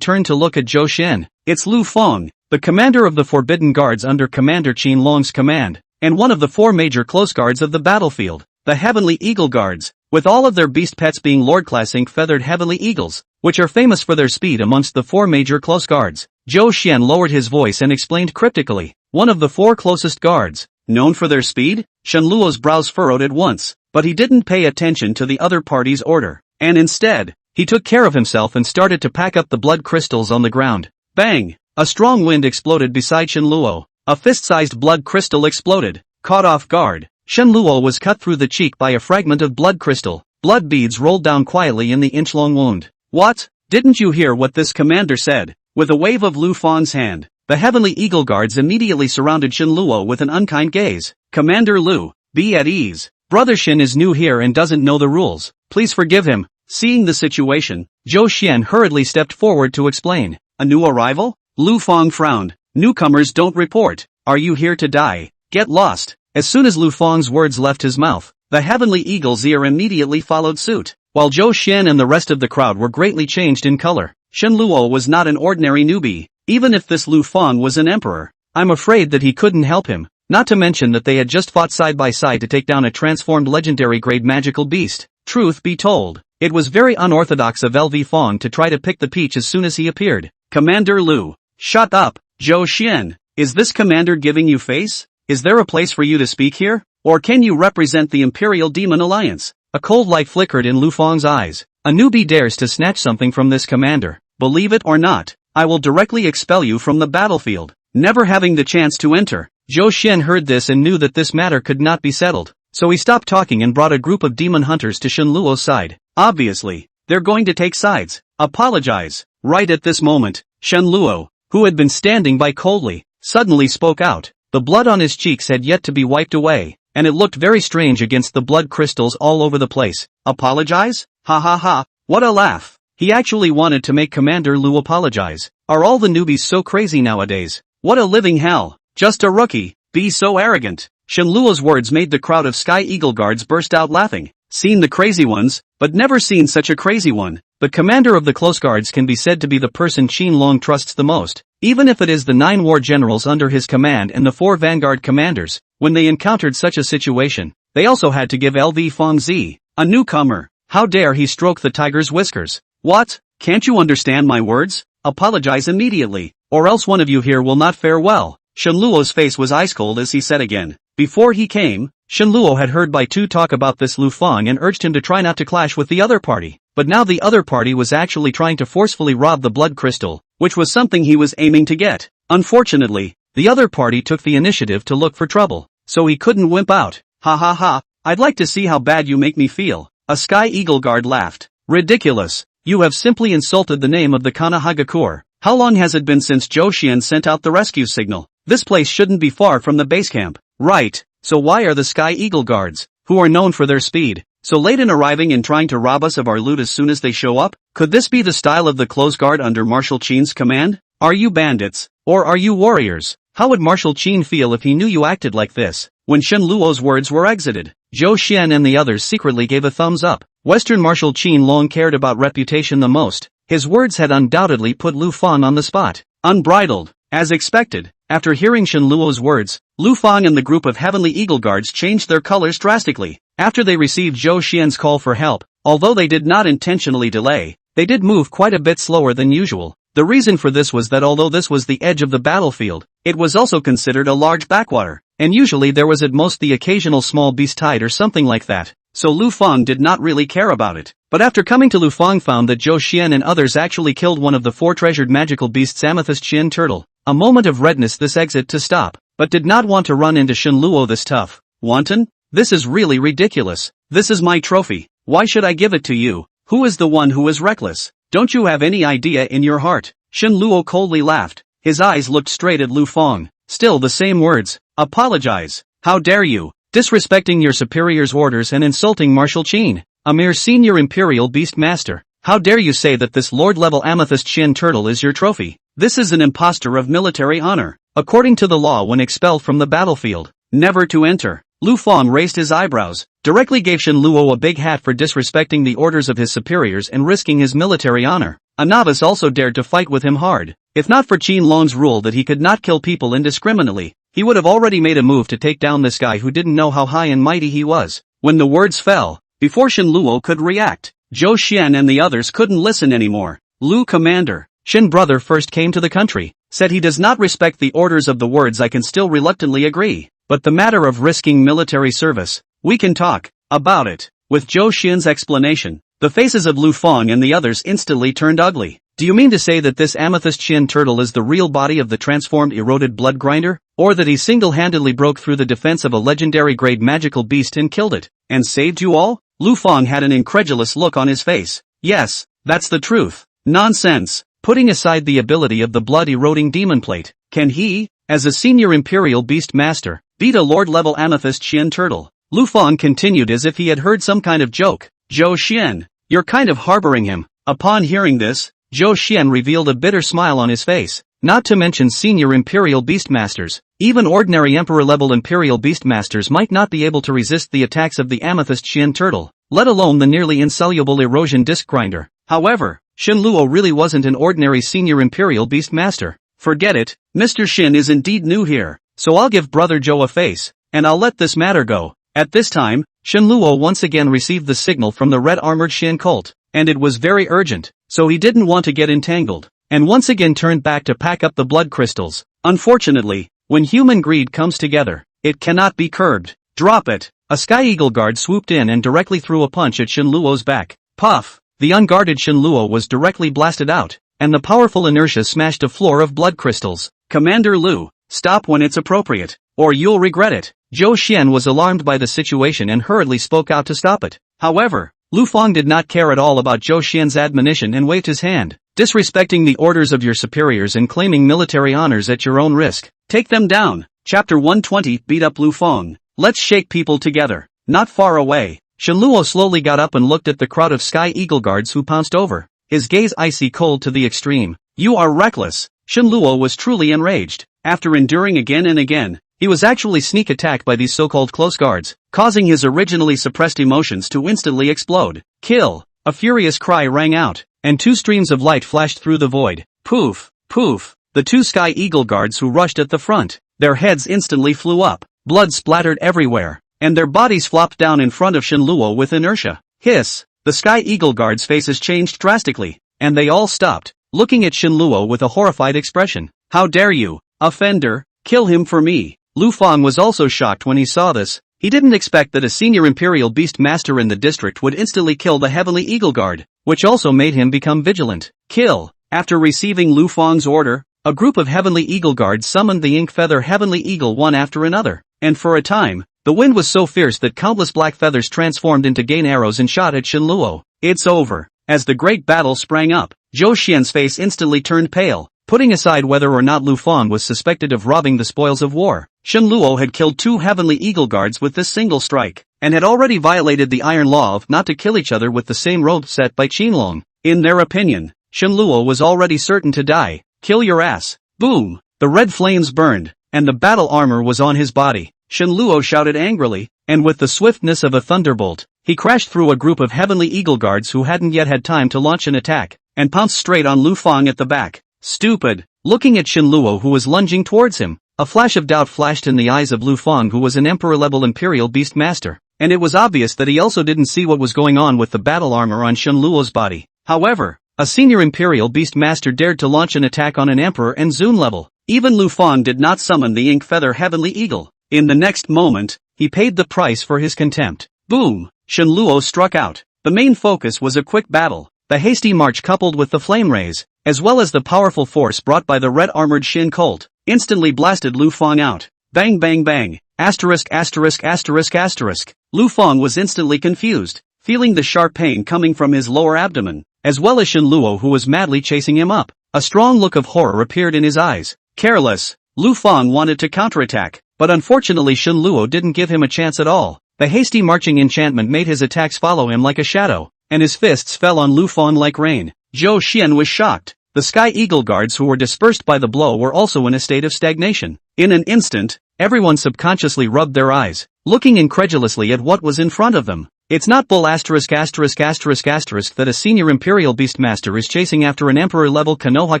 turned to look at Zhou Xian. It's Lu Feng, the commander of the Forbidden Guards under Commander Qin Long's command, and one of the 4 major close guards of the battlefield, the Heavenly Eagle Guards, with all of their beast pets being Lord-class ink-feathered Heavenly Eagles, which are famous for their speed amongst the 4 major close guards. Zhou Xian lowered his voice and explained cryptically, one of the 4 closest guards, known for their speed? Shenluo's brows furrowed at once, but he didn't pay attention to the other party's order, and instead, he took care of himself and started to pack up the blood crystals on the ground. Bang! A strong wind exploded beside Shenluo. A fist-sized blood crystal exploded. Caught off guard, Shenluo was cut through the cheek by a fragment of blood crystal. Blood beads rolled down quietly in the inch-long wound. What? Didn't you hear what this commander said? With a wave of Lu Feng's hand, the Heavenly Eagle Guards immediately surrounded Shenluo with an unkind gaze. Commander Lu, be at ease. Brother Shin is new here and doesn't know the rules. Please forgive him. Seeing the situation, Zhou Xian hurriedly stepped forward to explain. A new arrival? Lu Feng frowned. Newcomers don't report. Are you here to die? Get lost. As soon as Lu Feng's words left his mouth, the Heavenly Eagle's ear immediately followed suit. While Zhou Xian and the rest of the crowd were greatly changed in color, Shenluo was not an ordinary newbie. Even if this Lu Feng was an emperor, I'm afraid that he couldn't help him. Not to mention that they had just fought side by side to take down a transformed legendary grade magical beast. Truth be told, it was very unorthodox of LV Feng to try to pick the peach as soon as he appeared. Commander Lu, shut up. Zhou Xian, is this commander giving you face? Is there a place for you to speak here? Or can you represent the Imperial Demon Alliance? A cold light flickered in Lu Feng's eyes. A newbie dares to snatch something from this commander. Believe it or not, I will directly expel you from the battlefield, never having the chance to enter. Zhou Xian heard this and knew that this matter could not be settled, so he stopped talking and brought a group of demon hunters to Shenluo's side. Obviously, they're going to take sides. Apologize. Right at this moment, Shenluo, who had been standing by coldly, suddenly spoke out. The blood on his cheeks had yet to be wiped away, and it looked very strange against the blood crystals all over the place. Apologize? Ha ha ha, what a laugh. He actually wanted to make Commander Lu apologize. Are all the newbies so crazy nowadays? What a living hell. Just a rookie, be so arrogant. Shenluo's words made the crowd of Sky Eagle Guards burst out laughing. Seen the crazy ones, but never seen such a crazy one. The commander of the close guards can be said to be the person Qin Long trusts the most, even if it is the 9 war generals under his command and the 4 vanguard commanders. When they encountered such a situation, they also had to give LV Feng Zi, a newcomer. How dare he stroke the tiger's whiskers? What? Can't you understand my words? Apologize immediately, or else one of you here will not fare well. Shenluo's face was ice cold as he said again. Before he came, Shenluo had heard Bai Tu talk about this Lu Feng and urged him to try not to clash with the other party. But now the other party was actually trying to forcefully rob the blood crystal, which was something he was aiming to get. Unfortunately, the other party took the initiative to look for trouble, so he couldn't wimp out. Ha ha ha, I'd like to see how bad you make me feel. A Sky Eagle Guard laughed. Ridiculous. You have simply insulted the name of the Kanahagakur. How long has it been since Zhou Xian sent out the rescue signal? This place shouldn't be far from the base camp. Right, so why are the Sky Eagle Guards, who are known for their speed, so late in arriving and trying to rob us of our loot as soon as they show up? Could this be the style of the close guard under Marshal Qin's command? Are you bandits, or are you warriors? How would Marshal Qin feel if he knew you acted like this? When Shenluo's words were exited, Zhou Xian and the others secretly gave a thumbs up. Western Marshal Qin Long cared about reputation the most. His words had undoubtedly put Lu Feng on the spot. Unbridled, as expected. After hearing Shenluo's words, Lu Feng and the group of Heavenly Eagle Guards changed their colors drastically. After they received Zhou Xian's call for help, although they did not intentionally delay, they did move quite a bit slower than usual. The reason for this was that although this was the edge of the battlefield, it was also considered a large backwater, and usually there was at most the occasional small beast hide or something like that, so Lu Feng did not really care about it. But after coming to Lu Feng found that Zhou Xian and others actually killed one of the 4 treasured magical beasts Amethyst Shin Turtle. A moment of redness this exit to stop, but did not want to run into Shenluo this tough. Wanton? This is really ridiculous. This is my trophy. Why should I give it to you? Who is the one who is reckless? Don't you have any idea in your heart? Shen Luo coldly laughed. His eyes looked straight at Lu Fong. Still the same words. Apologize. How dare you? Disrespecting your superior's orders and insulting Marshal Qin, a mere senior imperial beast master. How dare you say that this lord-level amethyst Shin turtle is your trophy? This is an impostor of military honor. According to the law, when expelled from the battlefield, never to enter. Lu Fong raised his eyebrows, directly gave Shen Luo a big hat for disrespecting the orders of his superiors and risking his military honor. A novice also dared to fight with him hard. If not for Qin Long's rule that he could not kill people indiscriminately, he would have already made a move to take down this guy who didn't know how high and mighty he was. When the words fell, before Shen Luo could react, Zhou Xian and the others couldn't listen anymore. Lu Commander, Shen brother first came to the country, said he does not respect the orders of the words. I can still reluctantly agree. But the matter of risking military service, we can talk about it. With Zhou Xian's explanation, the faces of Lu Fong and the others instantly turned ugly. Do you mean to say that this amethyst Shin turtle is the real body of the transformed eroded blood grinder? Or that he single-handedly broke through the defense of a legendary grade magical beast and killed it, and saved you all? Lu Fong had an incredulous look on his face. Yes, that's the truth. Nonsense. Putting aside the ability of the blood-eroding demon plate, can he, as a senior imperial beast master, beat a lord-level amethyst Shin turtle? Lu Fong continued as if he had heard some kind of joke. Zhou Xian, you're kind of harboring him. Upon hearing this, Zhou Xian revealed a bitter smile on his face. Not to mention senior imperial beastmasters, even ordinary emperor-level imperial beastmasters might not be able to resist the attacks of the amethyst Shin turtle, let alone the nearly insoluble erosion disc grinder. However, Shen Luo really wasn't an ordinary senior imperial beastmaster. Forget it, Mr. Shin is indeed new here, so I'll give Brother Zhou a face, and I'll let this matter go. At this time, Shen Luo once again received the signal from the red-armored Shin cult, and it was very urgent, so he didn't want to get entangled, and once again turned back to pack up the blood crystals. Unfortunately, when human greed comes together, it cannot be curbed. Drop it! A Sky Eagle guard swooped in and directly threw a punch at Shen Luo's back. Puff! The unguarded Shen Luo was directly blasted out, and the powerful inertia smashed a floor of blood crystals. Commander Lu, stop when it's appropriate, or you'll regret it. Zhou Xian was alarmed by the situation and hurriedly spoke out to stop it. However, Lu Fong did not care at all about Zhou Xian's admonition and waved his hand. Disrespecting the orders of your superiors and claiming military honors at your own risk. Take them down. Chapter 120. Beat up Lu Fong. Let's shake people together. Not far away, Shen Luo slowly got up and looked at the crowd of Sky Eagle guards who pounced over, his gaze icy cold to the extreme. You are reckless. Shen Luo was truly enraged. After enduring again and again, he was actually sneak attacked by these so-called close guards, causing his originally suppressed emotions to instantly explode. Kill! A furious cry rang out, and two streams of light flashed through the void. Poof! Poof! The two Sky Eagle guards who rushed at the front, their heads instantly flew up, blood splattered everywhere, and their bodies flopped down in front of Shen Luo with inertia. Hiss! The Sky Eagle guards' faces changed drastically, and they all stopped, looking at Shen Luo with a horrified expression. How dare you, offender, kill him for me! Lu Fong was also shocked when he saw this. He didn't expect that a senior imperial beast master in the district would instantly kill the Heavenly Eagle Guard, which also made him become vigilant. Kill! After receiving Lu Fong's order, a group of Heavenly Eagle Guards summoned the Ink Feather Heavenly Eagle one after another, and for a time, the wind was so fierce that countless black feathers transformed into gain arrows and shot at Shen Luo. It's over. As the great battle sprang up, Zhou Xian's face instantly turned pale. Putting aside whether or not Lu Fong was suspected of robbing the spoils of war, Shen Luo had killed two Heavenly Eagle Guards with this single strike, and had already violated the iron law of not to kill each other with the same rope set by Qinlong. In their opinion, Shen Luo was already certain to die. Kill your ass. Boom! The red flames burned, and the battle armor was on his body. Shen Luo shouted angrily, and with the swiftness of a thunderbolt, he crashed through a group of Heavenly Eagle Guards who hadn't yet had time to launch an attack, and pounced straight on Lu Fong at the back. Stupid! Looking at Shen Luo who was lunging towards him, a flash of doubt flashed in the eyes of Lu Fong who was an emperor-level imperial beast master, and it was obvious that he also didn't see what was going on with the battle armor on Shen Luo's body. However, a senior imperial beast master dared to launch an attack on an emperor and Zun level. Even Lu Fong did not summon the Ink Feather Heavenly Eagle. In the next moment, he paid the price for his contempt. Boom! Shen Luo struck out. The main focus was a quick battle. The hasty march coupled with the flame rays, as well as the powerful force brought by the red-armored Shin cult, instantly blasted Lu Fong out. Bang bang bang! Asterisk asterisk asterisk asterisk. Lu Fong was instantly confused. feeling the sharp pain coming from his lower abdomen, as well as Shen Luo who was madly chasing him up. A strong look of horror appeared in his eyes. Careless, Lu Fang wanted to counterattack, but unfortunately Shen Luo didn't give him a chance at all. The hasty marching enchantment made his attacks follow him like a shadow, and his fists fell on Lu Fang like rain. Zhou Xian was shocked. The Sky Eagle guards who were dispersed by the blow were also in a state of stagnation. In an instant, everyone subconsciously rubbed their eyes, looking incredulously at what was in front of them. It's not bull ***** that a senior Imperial Beastmaster is chasing after an Emperor-level Konoha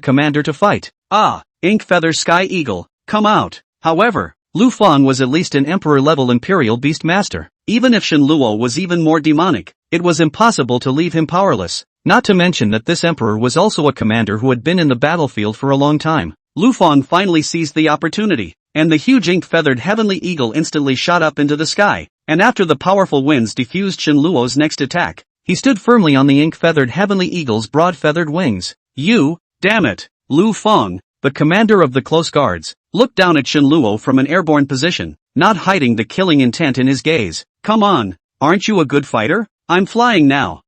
commander to fight. Ah, Ink Feather Sky Eagle, come out. However, Lu Fang was at least an Emperor-level Imperial Beastmaster. Even if Shen Luo was even more demonic, it was impossible to leave him powerless. Not to mention that this Emperor was also a commander who had been in the battlefield for a long time. Lu Fang finally seized the opportunity, and the huge ink-feathered heavenly eagle instantly shot up into the sky, and after the powerful winds diffused Shen Luo's next attack, he stood firmly on the ink-feathered heavenly eagle's broad-feathered wings. You, damn it! Lu Fang, the commander of the close guards, looked down at Shen Luo from an airborne position, not hiding the killing intent in his gaze. Come on, aren't you a good fighter? I'm flying now.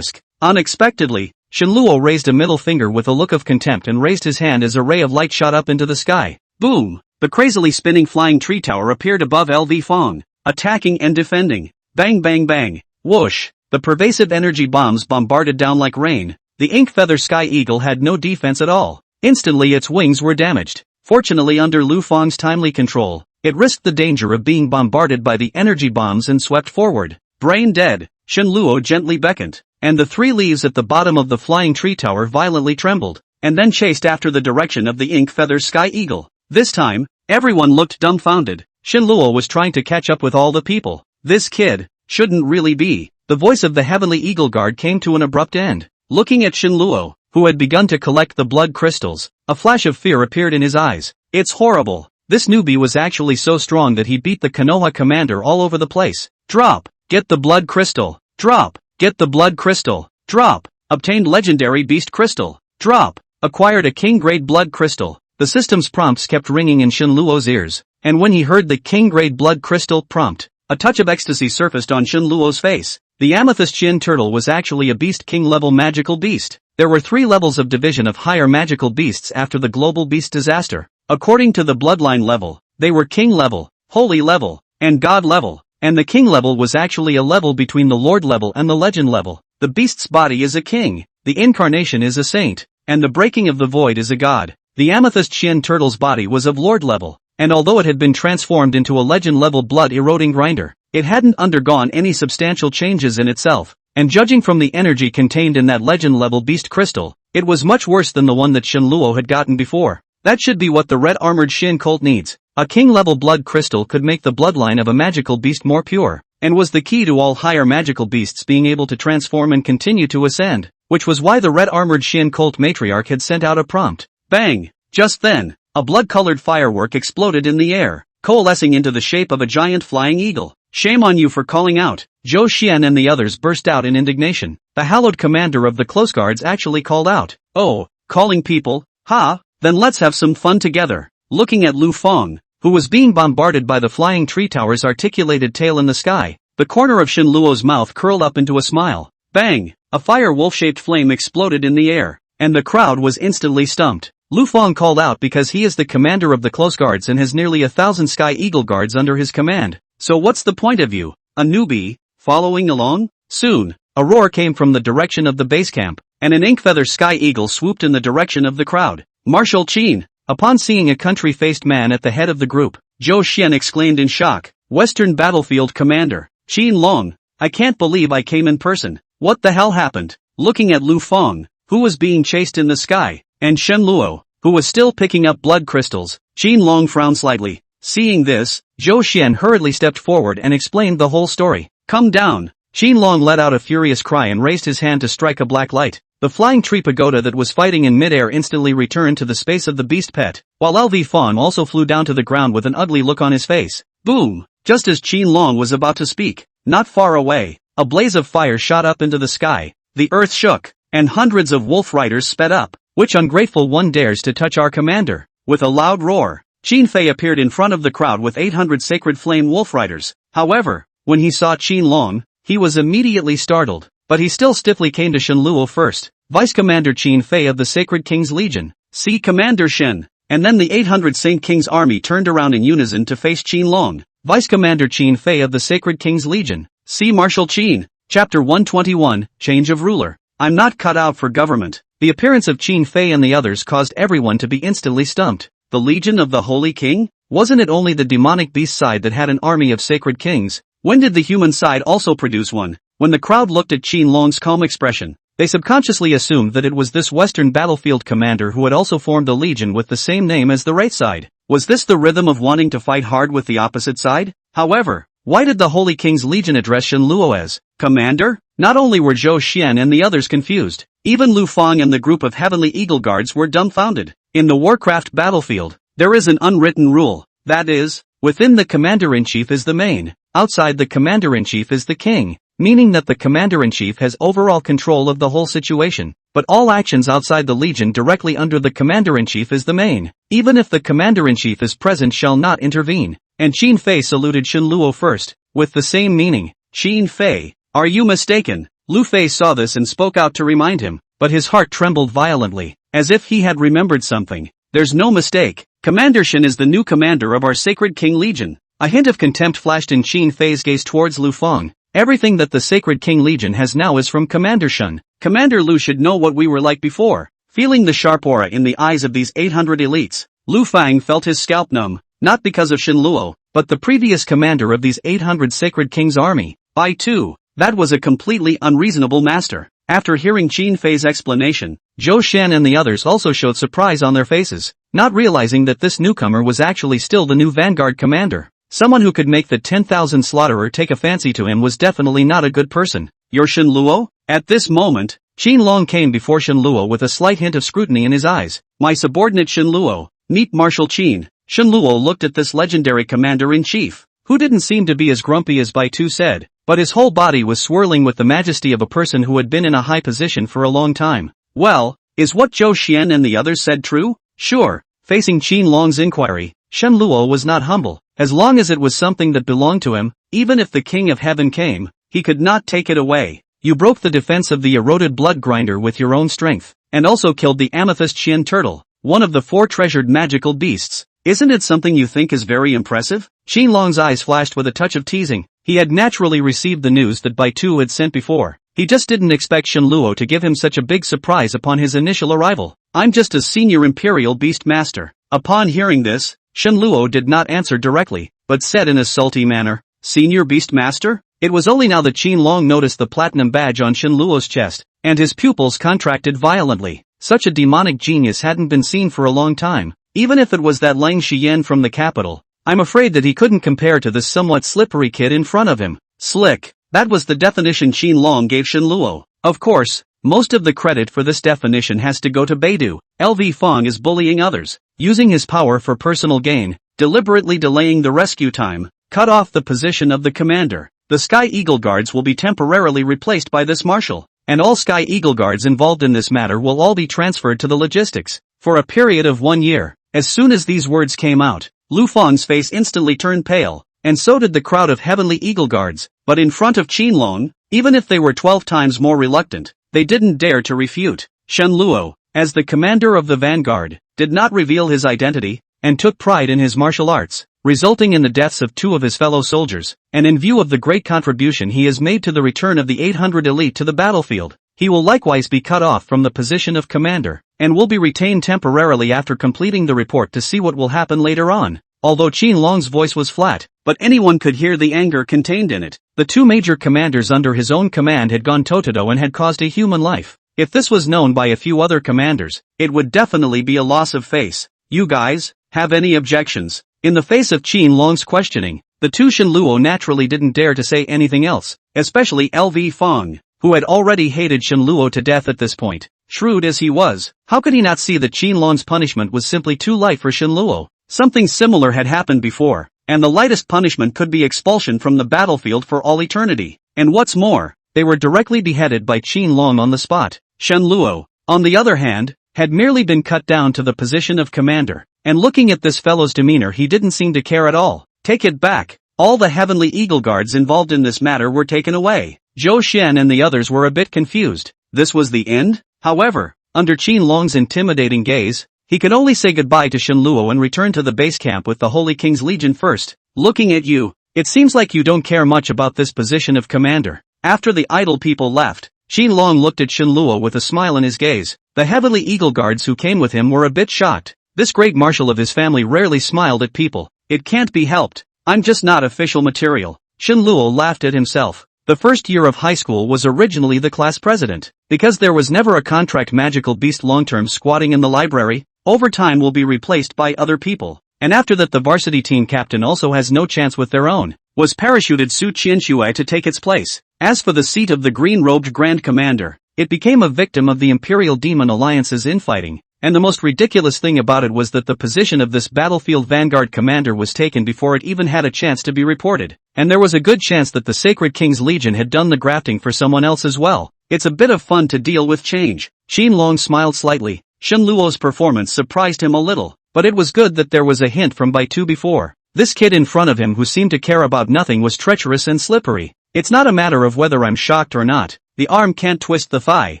Unexpectedly, Shen Luo raised a middle finger with a look of contempt and raised his hand as a ray of light shot up into the sky. Boom! The crazily spinning flying tree tower appeared above LV Fang, attacking and defending. Bang bang bang! Whoosh! The pervasive energy bombs bombarded down like rain. The ink feather sky eagle had no defense at all. Instantly its wings were damaged. Fortunately under Lu Fang's timely control, it risked the danger of being bombarded by the energy bombs and swept forward. Brain dead, Shen Luo gently beckoned, and the 3 leaves at the bottom of the flying tree tower violently trembled, and then chased after the direction of the ink feather sky eagle. This time, everyone looked dumbfounded. Shen Luo was trying to catch up with all the people. This kid shouldn't really be. The voice of the heavenly eagle guard came to an abrupt end. Looking at Shen Luo, who had begun to collect the blood crystals, a flash of fear appeared in his eyes. It's horrible. This newbie was actually so strong that he beat the Konoha commander all over the place. Drop! Get the blood crystal. Drop. Get the blood crystal. Drop. Obtained legendary beast crystal. Drop. Acquired a king-grade blood crystal. The system's prompts kept ringing in Shen Luo's ears, and when he heard the king-grade blood crystal prompt, a touch of ecstasy surfaced on Shen Luo's face. The amethyst Shin turtle was actually a beast king-level magical beast. There were 3 levels of division of higher magical beasts after the global beast disaster. According to the bloodline level, they were king level, holy level, and god level. And the king level was actually a level between the lord level and the legend level. The beast's body is a king, the incarnation is a saint, and the breaking of the void is a god. The amethyst Shin turtle's body was of lord level, and although it had been transformed into a legend level blood eroding grinder, it hadn't undergone any substantial changes in itself, and judging from the energy contained in that legend level beast crystal, it was much worse than the one that Shen Luo had gotten before. That should be what the red armored Shin cult needs. A king-level blood crystal could make the bloodline of a magical beast more pure, and was the key to all higher magical beasts being able to transform and continue to ascend, which was why the red-armored Shin cult matriarch had sent out a prompt. Bang! Just then, a blood-colored firework exploded in the air, coalescing into the shape of a giant flying eagle. Shame on you for calling out! Zhou Xian and the others burst out in indignation. The hallowed commander of the close guards actually called out. Oh, calling people? Ha! Then let's have some fun together. Looking at Lu Fang, who was being bombarded by the flying tree tower's articulated tail in the sky, the corner of Shen Luo's mouth curled up into a smile. Bang! A fire wolf-shaped flame exploded in the air, and the crowd was instantly stumped. Lu Fang called out because he is the commander of the close guards and has nearly 1,000 Sky Eagle guards under his command. So what's the point of you, a newbie, following along? Soon, a roar came from the direction of the base camp, and an ink-feather Sky Eagle swooped in the direction of the crowd. Marshal Qin! Upon seeing a country-faced man at the head of the group, Zhou Xian exclaimed in shock. Western Battlefield Commander, Qin Long, I can't believe I came in person. What the hell happened? Looking at Lu Fang, who was being chased in the sky, and Shen Luo, who was still picking up blood crystals, Qin Long frowned slightly. Seeing this, Zhou Xian hurriedly stepped forward and explained the whole story. Come down! Qin Long let out a furious cry and raised his hand to strike a black light. The flying tree pagoda that was fighting in midair instantly returned to the space of the beast pet, while LV Fang also flew down to the ground with an ugly look on his face. Boom! Just as Qin Long was about to speak, not far away, a blaze of fire shot up into the sky, the earth shook, and hundreds of wolf riders sped up. Which ungrateful one dares to touch our commander? With a loud roar, Qin Fei appeared in front of the crowd with 800 sacred flame wolf riders. However, When he saw Qin Long, he was immediately startled, but he still stiffly came to Shen Luo first. Vice Commander Qin Fei of the Sacred King's Legion. See Commander Shen. And then the 800 Saint King's army turned around in unison to face Qin Long. Vice Commander Qin Fei of the Sacred King's Legion. See Marshal Qin. Chapter 121, Change of Ruler. I'm not cut out for government. The appearance of Qin Fei and the others caused everyone to be instantly stumped. The Legion of the Holy King? Wasn't it only the demonic beast side that had an army of sacred kings? When did the human side also produce one? When the crowd looked at Qin Long's calm expression, they subconsciously assumed that it was this Western battlefield commander who had also formed a legion with the same name as the right side. Was this the rhythm of wanting to fight hard with the opposite side? However, why did the Holy King's Legion address Shen Luo as commander? Not only were Zhou Xian and the others confused, even Lu Fang and the group of Heavenly Eagle Guards were dumbfounded. In the Warcraft battlefield, there is an unwritten rule. That is, within the Commander-in-Chief is the main, outside the Commander-in-Chief is the king. Meaning that the Commander-in-Chief has overall control of the whole situation, but all actions outside the Legion directly under the Commander-in-Chief is the main. Even if the Commander-in-Chief is present shall not intervene. And Qin Fei saluted Shen Luo first, with the same meaning. Qin Fei, are you mistaken? Lu Fei saw this and spoke out to remind him, but his heart trembled violently, as if he had remembered something. There's no mistake. Commander Shen is the new commander of our Sacred King Legion. A hint of contempt flashed in Qin Fei's gaze towards Lu Fang. Everything that the Sacred King Legion has now is from Commander Shen. Commander Lu should know what we were like before. Feeling the sharp aura in the eyes of these 800 elites, Lu Fang felt his scalp numb, not because of Shen Luo, but the previous commander of these 800 Sacred King's army. Bai Tu, that was a completely unreasonable master. After hearing Qin Fei's explanation, Zhou Xian and the others also showed surprise on their faces, not realizing that this newcomer was actually still the new Vanguard commander. Someone who could make the 10,000 slaughterer take a fancy to him was definitely not a good person. You're Shen Luo? At this moment, Qin Long came before Shen Luo with a slight hint of scrutiny in his eyes. My subordinate Shen Luo, meet Marshal Qin. Shen Luo looked at this legendary commander-in-chief, who didn't seem to be as grumpy as Bai Tu said, but his whole body was swirling with the majesty of a person who had been in a high position for a long time. Well, is what Zhou Xian and the others said true? Sure. Facing Qin Long's inquiry, Shen Luo was not humble. As long as it was something that belonged to him, even if the King of Heaven came, he could not take it away. You broke the defense of the eroded blood grinder with your own strength, and also killed the amethyst Xian turtle, one of the 4 treasured magical beasts. Isn't it something you think is very impressive? Qin Long's eyes flashed with a touch of teasing. He had naturally received the news that Bai Tu had sent before. He just didn't expect Shen Luo to give him such a big surprise upon his initial arrival. I'm just a senior Imperial Beast Master. Upon hearing this, Shen Luo did not answer directly, but said in a salty manner, Senior Beast Master? It was only now that Qin Long noticed the platinum badge on Shen Luo's chest, and his pupils contracted violently. Such a demonic genius hadn't been seen for a long time, even if it was that Lang Xiyan from the capital. I'm afraid that he couldn't compare to this somewhat slippery kid in front of him. Slick. That was the definition Qin Long gave Shen Luo. Of course, most of the credit for this definition has to go to Beidou. LV Fang is bullying others, using his power for personal gain, deliberately delaying the rescue time, cut off the position of the commander. The Sky Eagle Guards will be temporarily replaced by this marshal, and all Sky Eagle Guards involved in this matter will all be transferred to the logistics, for a period of 1 year. As soon as these words came out, Lu Fang's face instantly turned pale, and so did the crowd of Heavenly Eagle Guards, but in front of Qin Long, even if they were 12 times more reluctant, they didn't dare to refute. Shen Luo, as the commander of the Vanguard, did not reveal his identity, and took pride in his martial arts, resulting in the deaths of 2 of his fellow soldiers, and in view of the great contribution he has made to the return of the 800 elite to the battlefield, he will likewise be cut off from the position of commander, and will be retained temporarily after completing the report to see what will happen later on. Although Qin Long's voice was flat, but anyone could hear the anger contained in it. The 2 major commanders under his own command had gone toe-to-toe and had caused a human life. If this was known by a few other commanders, it would definitely be a loss of face. You guys, have any objections? In the face of Qin Long's questioning, the 2 Shen Luo naturally didn't dare to say anything else, especially LV Fang, who had already hated Shen Luo to death at this point. Shrewd as he was, how could he not see that Qin Long's punishment was simply too light for Shen Luo? Something similar had happened before, and the lightest punishment could be expulsion from the battlefield for all eternity. And what's more, they were directly beheaded by Qin Long on the spot. Shen Luo, on the other hand, had merely been cut down to the position of commander, and looking at this fellow's demeanor he didn't seem to care at all. Take it back. All the heavenly eagle guards involved in this matter were taken away. Zhou Xian and the others were a bit confused. This was the end? However, under Qin Long's intimidating gaze, he could only say goodbye to Shen Luo and return to the base camp with the Holy King's Legion first. Looking at you, it seems like you don't care much about this position of commander. After the idle people left, Qin Long looked at Shen Luo with a smile in his gaze. The heavenly eagle guards who came with him were a bit shocked. This great marshal of his family rarely smiled at people. It can't be helped. I'm just not official material. Shen Luo laughed at himself. The first year of high school was originally the class president. Because there was never a contract magical beast long-term squatting in the library, over time will be replaced by other people. And after that the varsity team captain also has no chance with their own. Was parachuted Su Qianshui to take its place. As for the seat of the green-robed Grand Commander, it became a victim of the Imperial Demon Alliance's infighting. And the most ridiculous thing about it was that the position of this battlefield vanguard commander was taken before it even had a chance to be reported. And there was a good chance that the Sacred King's Legion had done the grafting for someone else as well. It's a bit of fun to deal with change. Qin Long smiled slightly. Shen Luo's performance surprised him a little, but it was good that there was a hint from Baitu before. This kid in front of him who seemed to care about nothing was treacherous and slippery. It's not a matter of whether I'm shocked or not. The arm can't twist the thigh.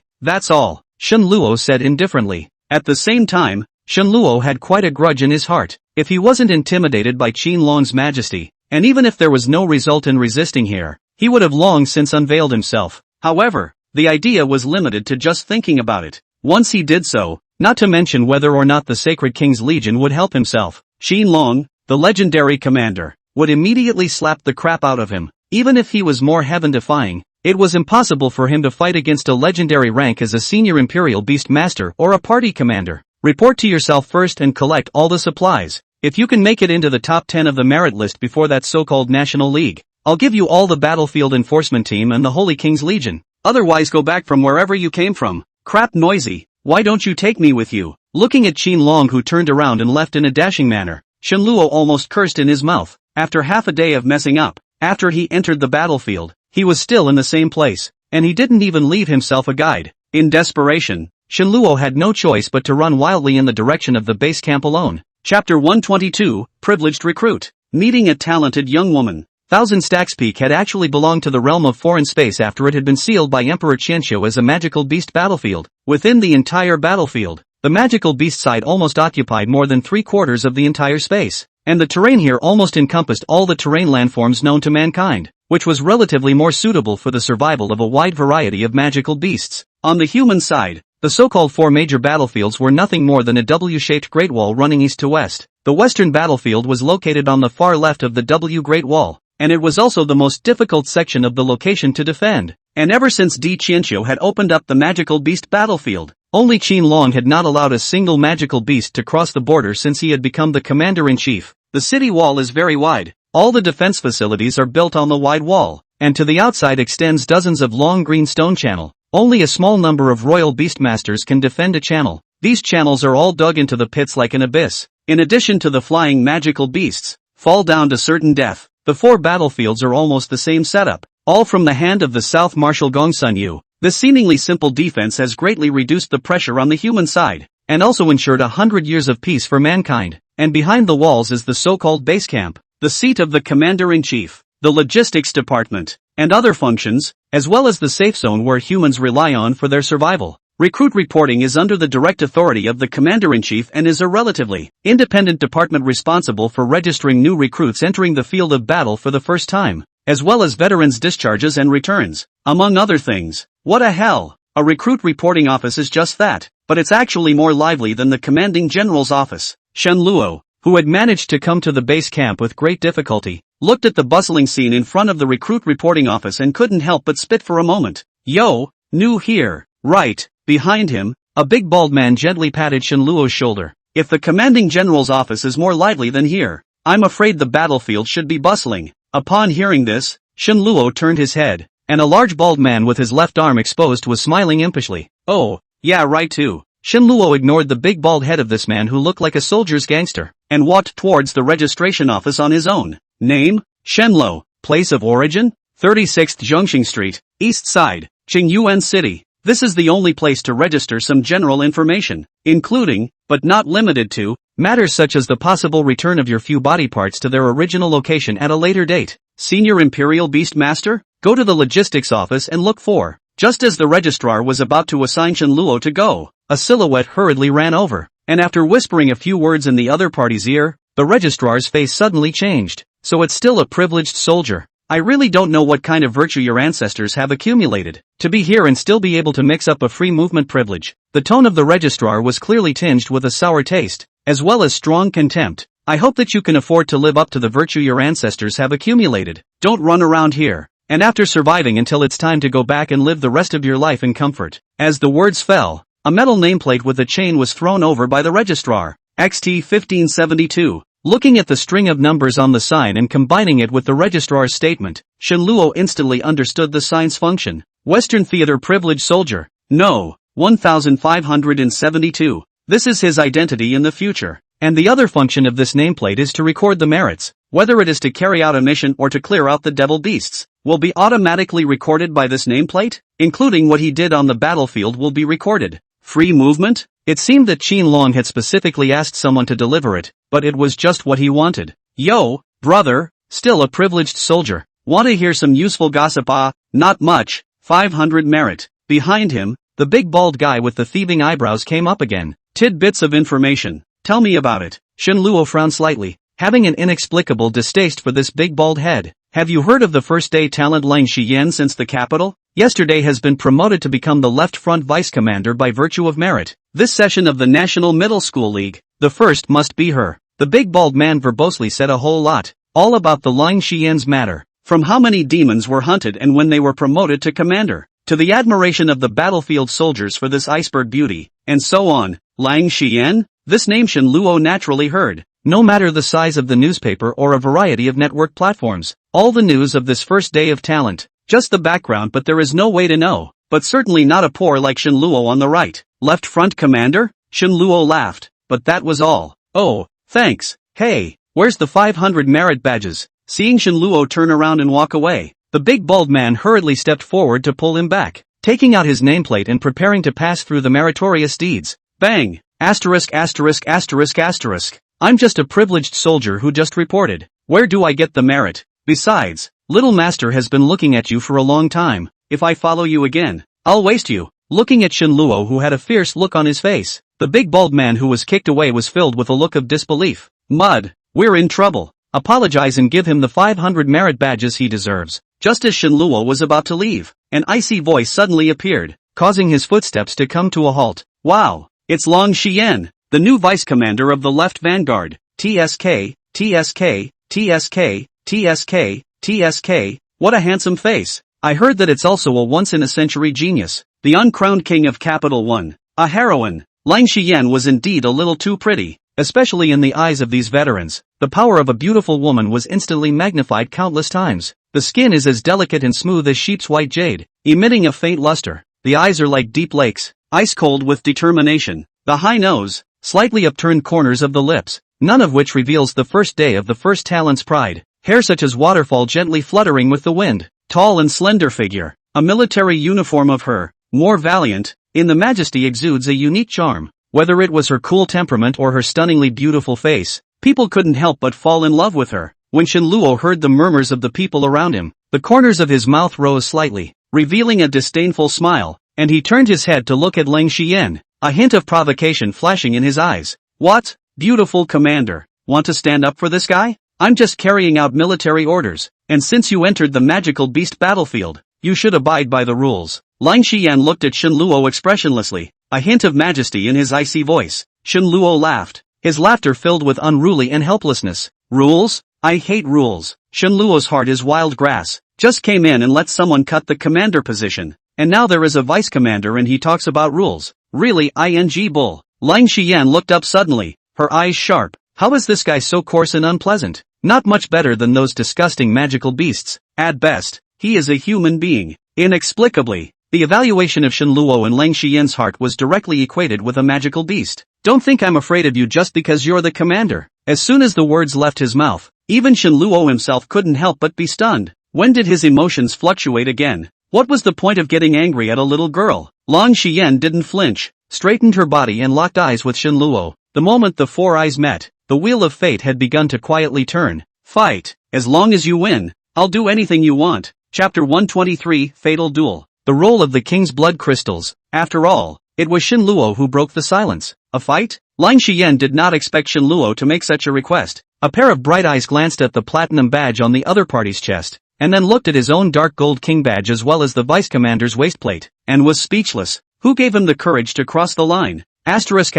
That's all, Shen Luo said indifferently. At the same time, Shen Luo had quite a grudge in his heart. If he wasn't intimidated by Qin Long's majesty, and even if there was no result in resisting here, he would have long since unveiled himself. However, the idea was limited to just thinking about it. Once he did so, not to mention whether or not the Sacred King's Legion would help himself, Qin Long, the legendary commander, would immediately slap the crap out of him. Even if he was more heaven-defying, it was impossible for him to fight against a legendary rank as a senior Imperial Beast Master or a party commander. Report to yourself first and collect all the supplies. If you can make it into the top 10 of the merit list before that so-called National League, I'll give you all the battlefield enforcement team and the Holy King's Legion. Otherwise go back from wherever you came from. Crap noisy, why don't you take me with you? Looking at Qin Long who turned around and left in a dashing manner, Shen Luo almost cursed in his mouth. After half a day of messing up, after he entered the battlefield, he was still in the same place, and he didn't even leave himself a guide. In desperation, Shen Luo had no choice but to run wildly in the direction of the base camp alone. Chapter 122, Privileged Recruit. Meeting a talented young woman. Thousand Stacks Peak had actually belonged to the realm of foreign space after it had been sealed by Emperor Qianqiu as a magical beast battlefield. Within the entire battlefield, the magical beast side almost occupied more than 3/4 of the entire space, and the terrain here almost encompassed all the terrain landforms known to mankind, which was relatively more suitable for the survival of a wide variety of magical beasts. On the human side, the so-called 4 major battlefields were nothing more than a W-shaped Great Wall running east to west. The western battlefield was located on the far left of the W Great Wall, and it was also the most difficult section of the location to defend. And ever since Di Qianqiu had opened up the magical beast battlefield, only Qin Long had not allowed a single magical beast to cross the border since he had become the commander-in-chief. The city wall is very wide. All the defense facilities are built on the wide wall, and to the outside extends dozens of long green stone channel. Only a small number of royal beastmasters can defend a channel. These channels are all dug into the pits like an abyss. In addition to the flying magical beasts, fall down to certain death. The 4 battlefields are almost the same setup, all from the hand of the South Marshal Gongsun Yu. This seemingly simple defense has greatly reduced the pressure on the human side, and also ensured 100 years of peace for mankind. And behind the walls is the so-called base camp, the seat of the commander-in-chief, the logistics department, and other functions, as well as the safe zone where humans rely on for their survival. Recruit reporting is under the direct authority of the commander-in-chief and is a relatively independent department responsible for registering new recruits entering the field of battle for the first time, as well as veterans' discharges and returns, among other things. What a hell! A recruit reporting office is just that, but it's actually more lively than the commanding general's office. Shen Luo, who had managed to come to the base camp with great difficulty, looked at the bustling scene in front of the recruit reporting office and couldn't help but spit for a moment. Yo, new here, right? Behind him, a big bald man gently patted Shen Luo's shoulder. If the commanding general's office is more lively than here, I'm afraid the battlefield should be bustling. Upon hearing this, Shen Luo turned his head, and a large bald man with his left arm exposed was smiling impishly. Oh, yeah right too. Shen Luo ignored the big bald head of this man who looked like a soldier's gangster, and walked towards the registration office on his own. Name? Shenluo. Place of origin? 36th Zhongxing Street, East Side, Qingyuan City. This is the only place to register some general information, including, but not limited to, Matters such as the possible return of your few body parts to their original location at a later date. Senior Imperial Beast Master? Go to the logistics office and look for. Just as the registrar was about to assign Shenluo to go, a silhouette hurriedly ran over, and after whispering a few words in the other party's ear, the registrar's face suddenly changed. So it's still a privileged soldier. I really don't know what kind of virtue your ancestors have accumulated to be here and still be able to mix up a free movement privilege. The tone of the registrar was clearly tinged with a sour taste, as well as strong contempt. I hope that you can afford to live up to the virtue your ancestors have accumulated. Don't run around here. And after surviving until it's time to go back and live the rest of your life in comfort. As the words fell, a metal nameplate with a chain was thrown over by the registrar. XT 1572. Looking at the string of numbers on the sign and combining it with the registrar's statement, Shenluo instantly understood the sign's function. Western Theater Privilege Soldier. No. 1572. This is his identity in the future. And the other function of this nameplate is to record the merits, whether it is to carry out a mission or to clear out the devil beasts, will be automatically recorded by this nameplate, including what he did on the battlefield will be recorded. Free movement? It seemed that Qin Long had specifically asked someone to deliver it, but it was just what he wanted. Yo, brother, still a privileged soldier. Want to hear some useful gossip? Not much. 500 merit. Behind him, the big bald guy with the thieving eyebrows came up again. Tidbits of information. Tell me about it. Shenluo frowned slightly, having an inexplicable distaste for this big bald head. Have you heard of the first-day talent Lang Xiyan since the capital? Yesterday has been promoted to become the left front vice commander by virtue of merit. This session of the National Middle School League, the first must be her. The big bald man verbosely said a whole lot, all about the Lang Xiyan's matter. From how many demons were hunted and when they were promoted to commander, to the admiration of the battlefield soldiers for this iceberg beauty, and so on. Lang Xiyan? This name Shenluo naturally heard. No matter the size of the newspaper or a variety of network platforms, all the news of this first day of talent, just the background, but there is no way to know, but certainly not a poor like Shenluo on the right. Left front commander? Shenluo laughed, but that was all. Oh, thanks. Hey, where's the 500 merit badges? Seeing Shenluo turn around and walk away, the big bald man hurriedly stepped forward to pull him back, taking out his nameplate and preparing to pass through the meritorious deeds. Bang! Asterisk asterisk asterisk asterisk. I'm just a privileged soldier who just reported. Where do I get the merit? Besides, Little Master has been looking at you for a long time. If I follow you again, I'll waste you. Looking at Shenluo, who had a fierce look on his face, the big bald man who was kicked away was filled with a look of disbelief. Mud, we're in trouble. Apologize and give him the 500 merit badges he deserves. Just as Shenluo was about to leave, an icy voice suddenly appeared, causing his footsteps to come to a halt. Wow, it's Lang Xiyan, the new vice commander of the left vanguard. TSK, TSK, TSK, TSK, TSK, what a handsome face. I heard that it's also a once-in-a-century genius, the uncrowned king of Capital One, a heroine. Lang Xiyan was indeed a little too pretty, especially in the eyes of these veterans. The power of a beautiful woman was instantly magnified countless times. The skin is as delicate and smooth as sheep's white jade, emitting a faint luster. The eyes are like deep lakes, ice-cold with determination. The high nose, slightly upturned corners of the lips, none of which reveals the first day of the first talent's pride. Hair such as waterfall gently fluttering with the wind. Tall and slender figure, a military uniform of her, more valiant, in the majesty exudes a unique charm. Whether it was her cool temperament or her stunningly beautiful face, people couldn't help but fall in love with her. When Shenluo heard the murmurs of the people around him, the corners of his mouth rose slightly, revealing a disdainful smile, and he turned his head to look at Lang Xiyan, a hint of provocation flashing in his eyes. What? Beautiful commander, want to stand up for this guy? I'm just carrying out military orders, and since you entered the magical beast battlefield, you should abide by the rules. Lang Xiyan looked at Shenluo expressionlessly, a hint of majesty in his icy voice. Shenluo laughed, his laughter filled with unruly and helplessness. Rules? I hate rules. Shenluo's heart is wild grass. Just came in and let someone cut the commander position, and now there is a vice commander and he talks about rules. Really ing bull. Lang Xiyan looked up suddenly, her eyes sharp. How is this guy so coarse and unpleasant? Not much better than those disgusting magical beasts. At best, he is a human being. Inexplicably, the evaluation of Shenluo and Lang Xiyan's heart was directly equated with a magical beast. Don't think I'm afraid of you just because you're the commander. As soon as the words left his mouth, even Shenluo himself couldn't help but be stunned. When did his emotions fluctuate again? What was the point of getting angry at a little girl? Lang Xiyan didn't flinch, straightened her body and locked eyes with Shenluo. The moment the four eyes met, the wheel of fate had begun to quietly turn. Fight. As long as you win, I'll do anything you want. Chapter 123, Fatal Duel. The role of the king's blood crystals. After all, it was Shenluo who broke the silence. A fight? Lin Xian did not expect Shenluo to make such a request. A pair of bright eyes glanced at the platinum badge on the other party's chest, and then looked at his own dark gold king badge as well as the vice commander's waistplate, and was speechless. Who gave him the courage to cross the line? Asterisk.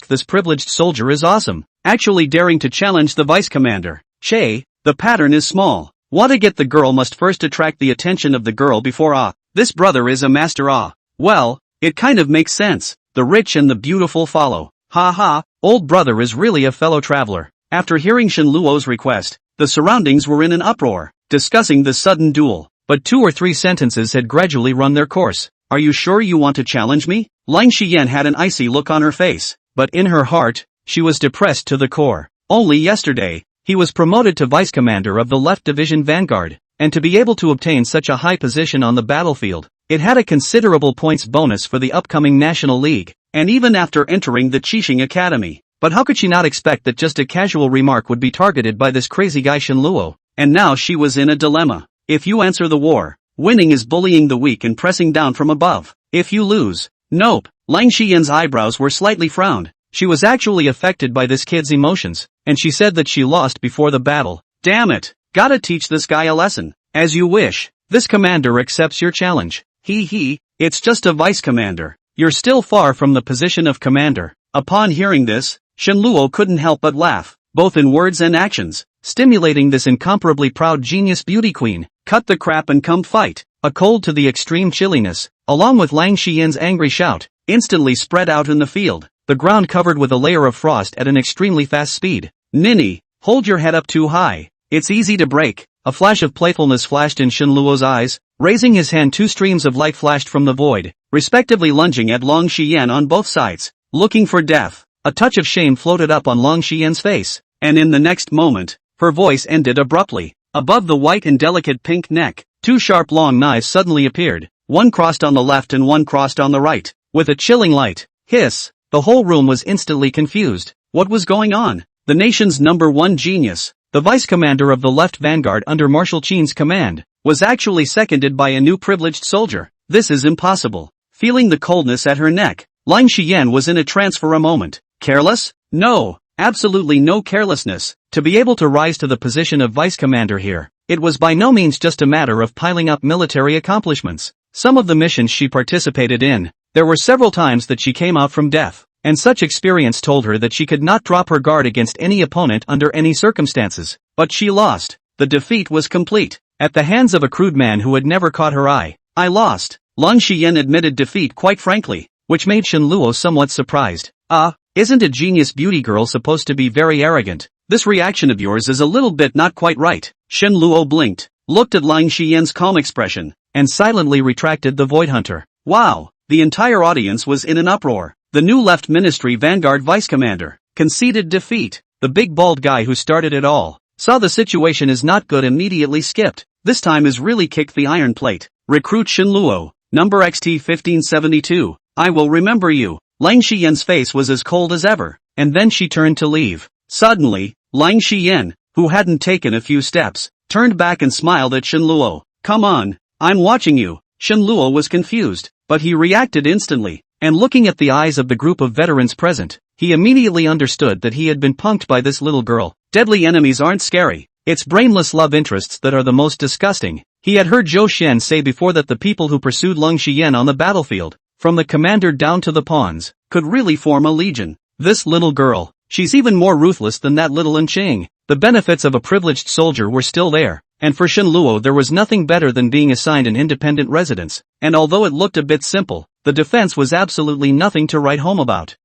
This privileged soldier is awesome. Actually daring to challenge the vice commander. Che, the pattern is small. Want to get the girl must first attract the attention of the girl before this brother is a master Well, it kind of makes sense. The rich and the beautiful follow. Ha ha, old brother is really a fellow traveler. After hearing Shenluo's request, the surroundings were in an uproar, discussing the sudden duel. But 2 or 3 sentences had gradually run their course. Are you sure you want to challenge me? Lin Xian had an icy look on her face, but in her heart, she was depressed to the core. Only yesterday, he was promoted to vice commander of the left division vanguard, and to be able to obtain such a high position on the battlefield, it had a considerable points bonus for the upcoming National League, and even after entering the Qixing Academy. But how could she not expect that just a casual remark would be targeted by this crazy guy Shenluo? And now she was in a dilemma. If you answer the war, winning is bullying the weak and pressing down from above. If you lose, nope. Lin Xian's eyebrows were slightly frowned. She was actually affected by this kid's emotions, and she said that she lost before the battle. Damn it, gotta teach this guy a lesson. As you wish. This commander accepts your challenge. It's just a vice commander. You're still far from the position of commander. Upon hearing this, Shenluo couldn't help but laugh, both in words and actions, stimulating this incomparably proud genius beauty queen. Cut the crap and come fight. A cold to the extreme chilliness, along with Lin Xian's angry shout, instantly spread out in the field, the ground covered with a layer of frost at an extremely fast speed. Ninny, hold your head up too high. It's easy to break. A flash of playfulness flashed in Shenluo's eyes. Raising his hand, 2 streams of light flashed from the void, respectively lunging at Lin Xian on both sides, looking for death. A touch of shame floated up on Lin Xian's face, and in the next moment, her voice ended abruptly. Above the white and delicate pink neck, 2 sharp long knives suddenly appeared, one crossed on the left and one crossed on the right. With a chilling light hiss, the whole room was instantly confused. What was going on? The nation's #1 genius, the vice commander of the left vanguard under Marshal Qin's command, was actually seconded by a new privileged soldier. This is impossible. Feeling the coldness at her neck, Lin Xian was in a trance for a moment. Careless? No, absolutely no carelessness. To be able to rise to the position of vice commander here, it was by no means just a matter of piling up military accomplishments. Some of the missions she participated in, there were several times that she came out from death, and such experience told her that she could not drop her guard against any opponent under any circumstances. But she lost. The defeat was complete, at the hands of a crude man who had never caught her eye. I lost. Lin Xian admitted defeat quite frankly, which made Shenluo somewhat surprised. Isn't a genius beauty girl supposed to be very arrogant? This reaction of yours is a little bit not quite right. Shenluo blinked, looked at Lin Xian's calm expression, and silently retracted the Void Hunter. Wow! The entire audience was in an uproar. The new left ministry vanguard vice commander conceded defeat. The big bald guy who started it all saw the situation is not good, immediately skipped. This time is really kicked the iron plate. Recruit Shenluo, number XT1572. I will remember you. Lin Xian's face was as cold as ever, and then she turned to leave. Suddenly, Lin Xian, who hadn't taken a few steps, turned back and smiled at Shenluo. Come on, I'm watching you. Shenluo was confused, but he reacted instantly, and looking at the eyes of the group of veterans present, he immediately understood that he had been punked by this little girl. Deadly enemies aren't scary. It's brainless love interests that are the most disgusting. He had heard Zhou Shen say before that the people who pursued Lin Xian on the battlefield, from the commander down to the pawns, could really form a legion. This little girl, she's even more ruthless than that little Ching. The benefits of a privileged soldier were still there, and for Shenluo there was nothing better than being assigned an independent residence, and although it looked a bit simple, the defense was absolutely nothing to write home about.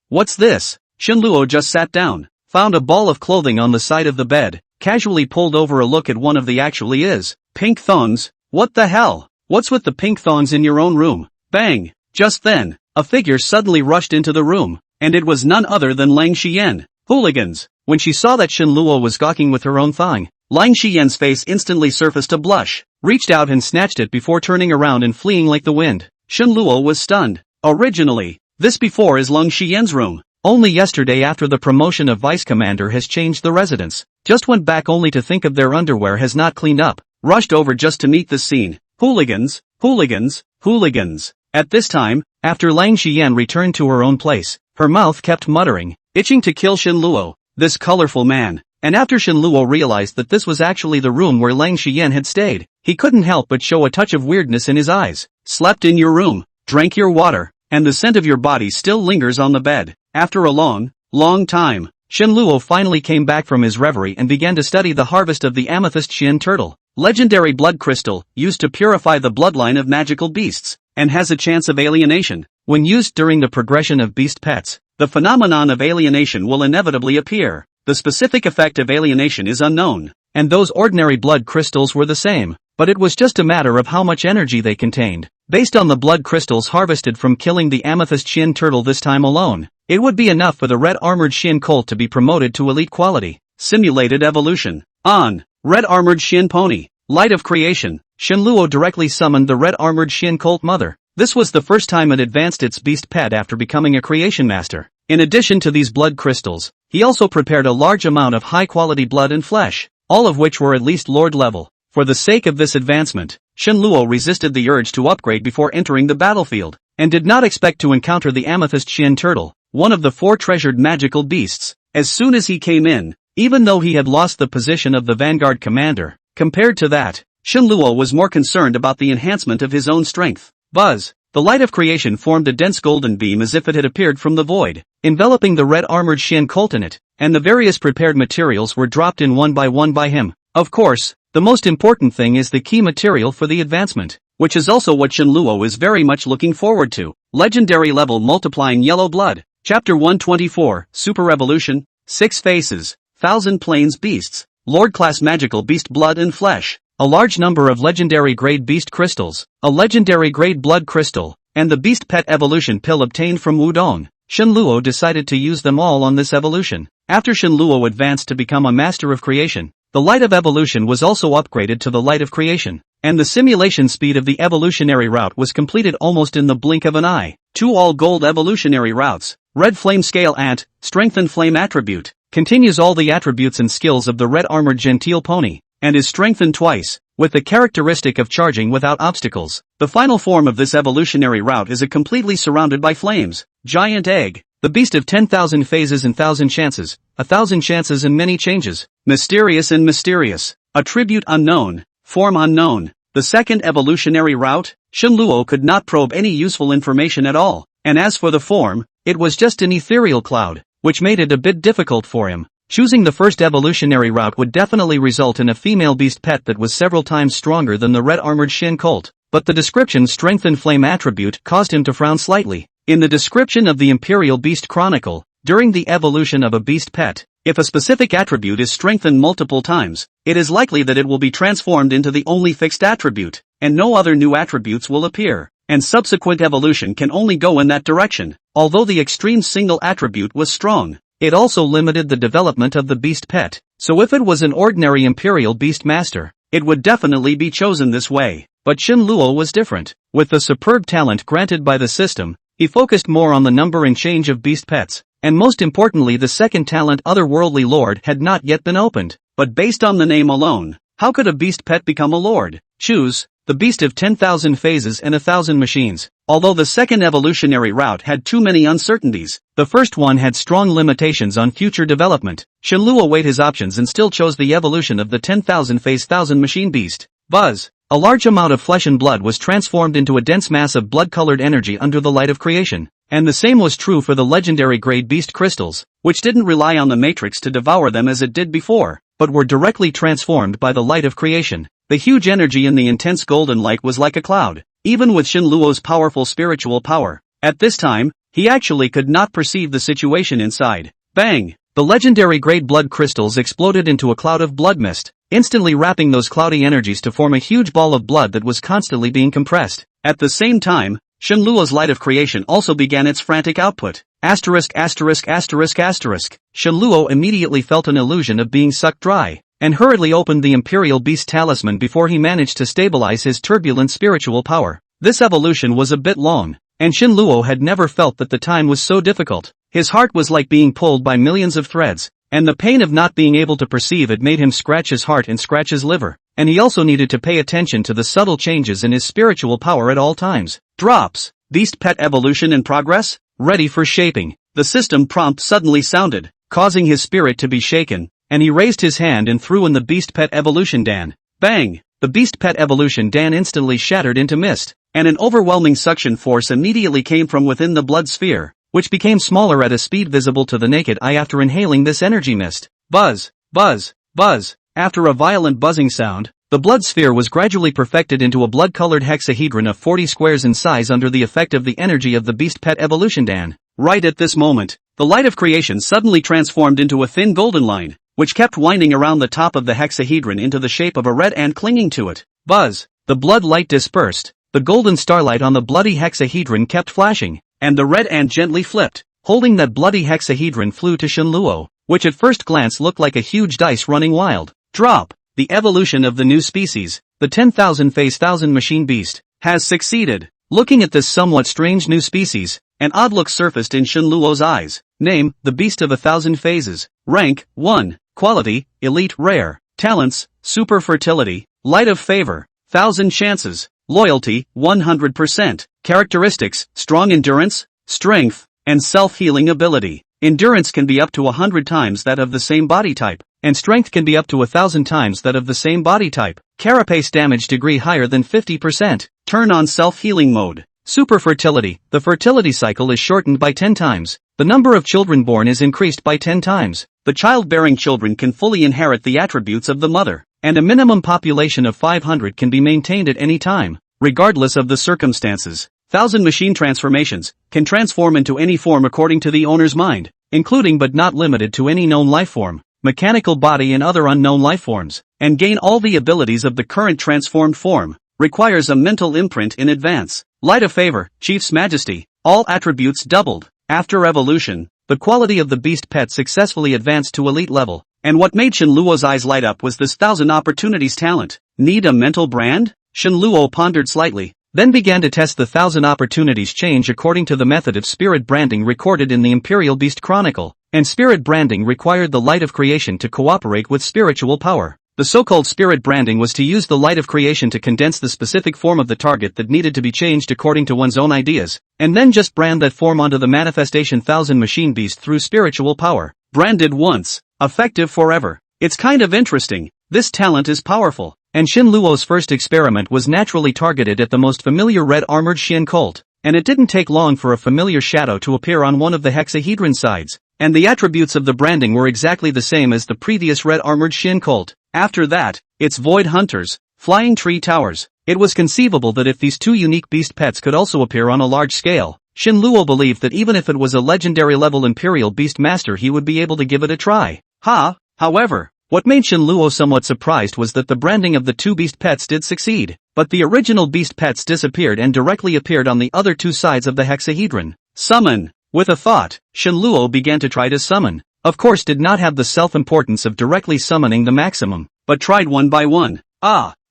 What's this? Shenluo just sat down, found a ball of clothing on the side of the bed, casually pulled over a look at one of the actually is. Pink thongs? What the hell? What's with the pink thongs in your own room? Bang! Just then, a figure suddenly rushed into the room, and it was none other than Lin Xian. Hooligans! When she saw that Shenluo was gawking with her own thong, Lin Xian's face instantly surfaced a blush, reached out and snatched it before turning around and fleeing like the wind. Shenluo was stunned. Originally, This before is Lung Xian's room. Only yesterday after the promotion of vice commander has changed the residence. Just went back only to think of their underwear has not cleaned up. Rushed over just to meet this scene. Hooligans, hooligans, hooligans. At this time, after Lang Xian returned to her own place, her mouth kept muttering, itching to kill Shen Luo, this colorful man. And after Shen Luo realized that this was actually the room where Lang Xian had stayed, he couldn't help but show a touch of weirdness in his eyes. Slept in your room, drank your water, and the scent of your body still lingers on the bed. After a long, long time, Shen Luo finally came back from his reverie and began to study the harvest of the amethyst Xian turtle, legendary blood crystal, used to purify the bloodline of magical beasts, and has a chance of alienation. When used during the progression of beast pets, the phenomenon of alienation will inevitably appear. The specific effect of alienation is unknown, and those ordinary blood crystals were the same, but it was just a matter of how much energy they contained. Based on the blood crystals harvested from killing the amethyst Xian turtle this time alone, it would be enough for the red-armored Xian colt to be promoted to elite quality. Simulated evolution. On. Red-armored Xian pony. Light of creation. Shen Luo directly summoned the red-armored Xian colt mother. This was the first time it advanced its beast pet after becoming a creation master. In addition to these blood crystals, he also prepared a large amount of high-quality blood and flesh, all of which were at least lord level. For the sake of this advancement, Shen Luo resisted the urge to upgrade before entering the battlefield, and did not expect to encounter the amethyst Xian turtle, one of the 4 treasured magical beasts. As soon as he came in, even though he had lost the position of the vanguard commander, compared to that, Shen Luo was more concerned about the enhancement of his own strength. Buzz! The light of creation formed a dense golden beam as if it had appeared from the void, enveloping the red-armored Xian colt in it, and the various prepared materials were dropped in one by him. Of course, the most important thing is the key material for the advancement, which is also what Shen Luo is very much looking forward to. Legendary level multiplying yellow blood. Chapter 124, Super Evolution, 6 Faces, 1000 Plains Beasts, Lord-class magical beast blood and flesh, a large number of legendary grade beast crystals, a legendary grade blood crystal, and the beast pet evolution pill obtained from Wudong. Shen Luo decided to use them all on this evolution. After Shen Luo advanced to become a master of creation, the light of evolution was also upgraded to the light of creation, and the simulation speed of the evolutionary route was completed almost in the blink of an eye. 2 all-gold evolutionary routes. Red Flame Scale Ant, Strength and Flame Attribute, continues all the attributes and skills of the red-armored genteel pony, and is strengthened twice, with the characteristic of charging without obstacles. The final form of this evolutionary route is a completely surrounded by flames, giant egg, the beast of 10,000 phases and 1,000 chances, 1,000 chances and many changes, mysterious and mysterious, attribute unknown, form unknown. The second evolutionary route, Shen Luo could not probe any useful information at all, and as for the form, it was just an ethereal cloud, which made it a bit difficult for him. Choosing the first evolutionary route would definitely result in a female beast pet that was several times stronger than the red-armored Xian colt, but the description Strength and Flame attribute caused him to frown slightly. In the description of the Imperial Beast Chronicle, during the evolution of a beast pet, if a specific attribute is strengthened multiple times, it is likely that it will be transformed into the only fixed attribute, and no other new attributes will appear, and subsequent evolution can only go in that direction. Although the extreme single attribute was strong, it also limited the development of the beast pet, so if it was an ordinary Imperial Beast Master, it would definitely be chosen this way. But Shen Luo was different. With the superb talent granted by the system, he focused more on the number and change of beast pets, and most importantly the second talent Otherworldly Lord had not yet been opened. But based on the name alone, how could a beast pet become a lord? Choose the beast of 10,000 phases and 1,000 machines. Although the second evolutionary route had too many uncertainties, the first one had strong limitations on future development. Shen Luo weighed his options and still chose the evolution of the 10,000 phase 1,000 machine beast. Buzz! A large amount of flesh and blood was transformed into a dense mass of blood-colored energy under the light of creation, and the same was true for the legendary grade beast crystals, which didn't rely on the matrix to devour them as it did before, but were directly transformed by the light of creation. The huge energy in the intense golden light was like a cloud, even with Shen Luo's powerful spiritual power. At this time, he actually could not perceive the situation inside. Bang! The legendary grade blood crystals exploded into a cloud of blood mist, instantly wrapping those cloudy energies to form a huge ball of blood that was constantly being compressed. At the same time, Shen Luo's light of creation also began its frantic output. Asterisk asterisk asterisk asterisk. Shen Luo immediately felt an illusion of being sucked dry, and hurriedly opened the Imperial Beast Talisman before he managed to stabilize his turbulent spiritual power. This evolution was a bit long, and Shin Luo had never felt that the time was so difficult. His heart was like being pulled by millions of threads, and the pain of not being able to perceive it made him scratch his heart and scratch his liver, and he also needed to pay attention to the subtle changes in his spiritual power at all times. Drops. Beast pet evolution in progress? Ready for shaping. The system prompt suddenly sounded, causing his spirit to be shaken, and he raised his hand and threw in the beast pet evolution dan. Bang! The beast pet evolution dan instantly shattered into mist, and an overwhelming suction force immediately came from within the blood sphere, which became smaller at a speed visible to the naked eye after inhaling this energy mist. Buzz, buzz, buzz. After a violent buzzing sound, the blood sphere was gradually perfected into a blood-colored hexahedron of 40 squares in size under the effect of the energy of the beast pet evolution dan. Right at this moment, the light of creation suddenly transformed into a thin golden line, which kept winding around the top of the hexahedron into the shape of a red ant clinging to it. Buzz. The blood light dispersed, the golden starlight on the bloody hexahedron kept flashing, and the red ant gently flipped, holding that bloody hexahedron flew to Shin Luo, which at first glance looked like a huge dice running wild. Drop. The evolution of the new species, the 10,000 phase 1000 machine beast, has succeeded. Looking at this somewhat strange new species, an odd look surfaced in Shin Luo's eyes. Name, the beast of 1,000 phases. Rank, 1. Quality, elite rare. Talents, super fertility, light of favor, 1,000 chances. Loyalty, 100%. Characteristics, strong endurance, strength, and self-healing ability. Endurance can be up to 100 times that of the same body type, and strength can be up to 1,000 times that of the same body type. Carapace damage degree higher than 50%. Turn on self-healing mode. Super fertility. The fertility cycle is shortened by 10 times. The number of children born is increased by 10 times. The childbearing children can fully inherit the attributes of the mother, and a minimum population of 500 can be maintained at any time, regardless of the circumstances. 1,000 machine transformations can transform into any form according to the owner's mind, including but not limited to any known lifeform, mechanical body and other unknown lifeforms, and gain all the abilities of the current transformed form. Requires a mental imprint in advance. Light of favor, Chief's Majesty, all attributes doubled. After evolution, the quality of the beast pet successfully advanced to elite level, and what made Shin Luo's eyes light up was this 1,000 opportunities talent. Need a mental brand? Shin Luo pondered slightly, then began to test the 1,000 opportunities change according to the method of spirit branding recorded in the Imperial Beast Chronicle, and spirit branding required the light of creation to cooperate with spiritual power. The so-called spirit branding was to use the light of creation to condense the specific form of the target that needed to be changed according to one's own ideas, and then just brand that form onto the manifestation 1,000 machine beast through spiritual power. Branded once, effective forever. It's kind of interesting. This talent is powerful, and Shin Luo's first experiment was naturally targeted at the most familiar red-armored Shin cult, and it didn't take long for a familiar shadow to appear on one of the hexahedron sides, and the attributes of the branding were exactly the same as the previous red-armored Shin cult. After that, it's Void Hunters, Flying Tree Towers. It was conceivable that if these two unique beast pets could also appear on a large scale, Shin Luo believed that even if it was a legendary level Imperial Beast Master he would be able to give it a try. However, what made Shin Luo somewhat surprised was that the branding of the two beast pets did succeed, but the original beast pets disappeared and directly appeared on the other two sides of the hexahedron. Summon. With a thought, Shin Luo began to try to summon. Of course did not have the self-importance of directly summoning the maximum, but tried one by one.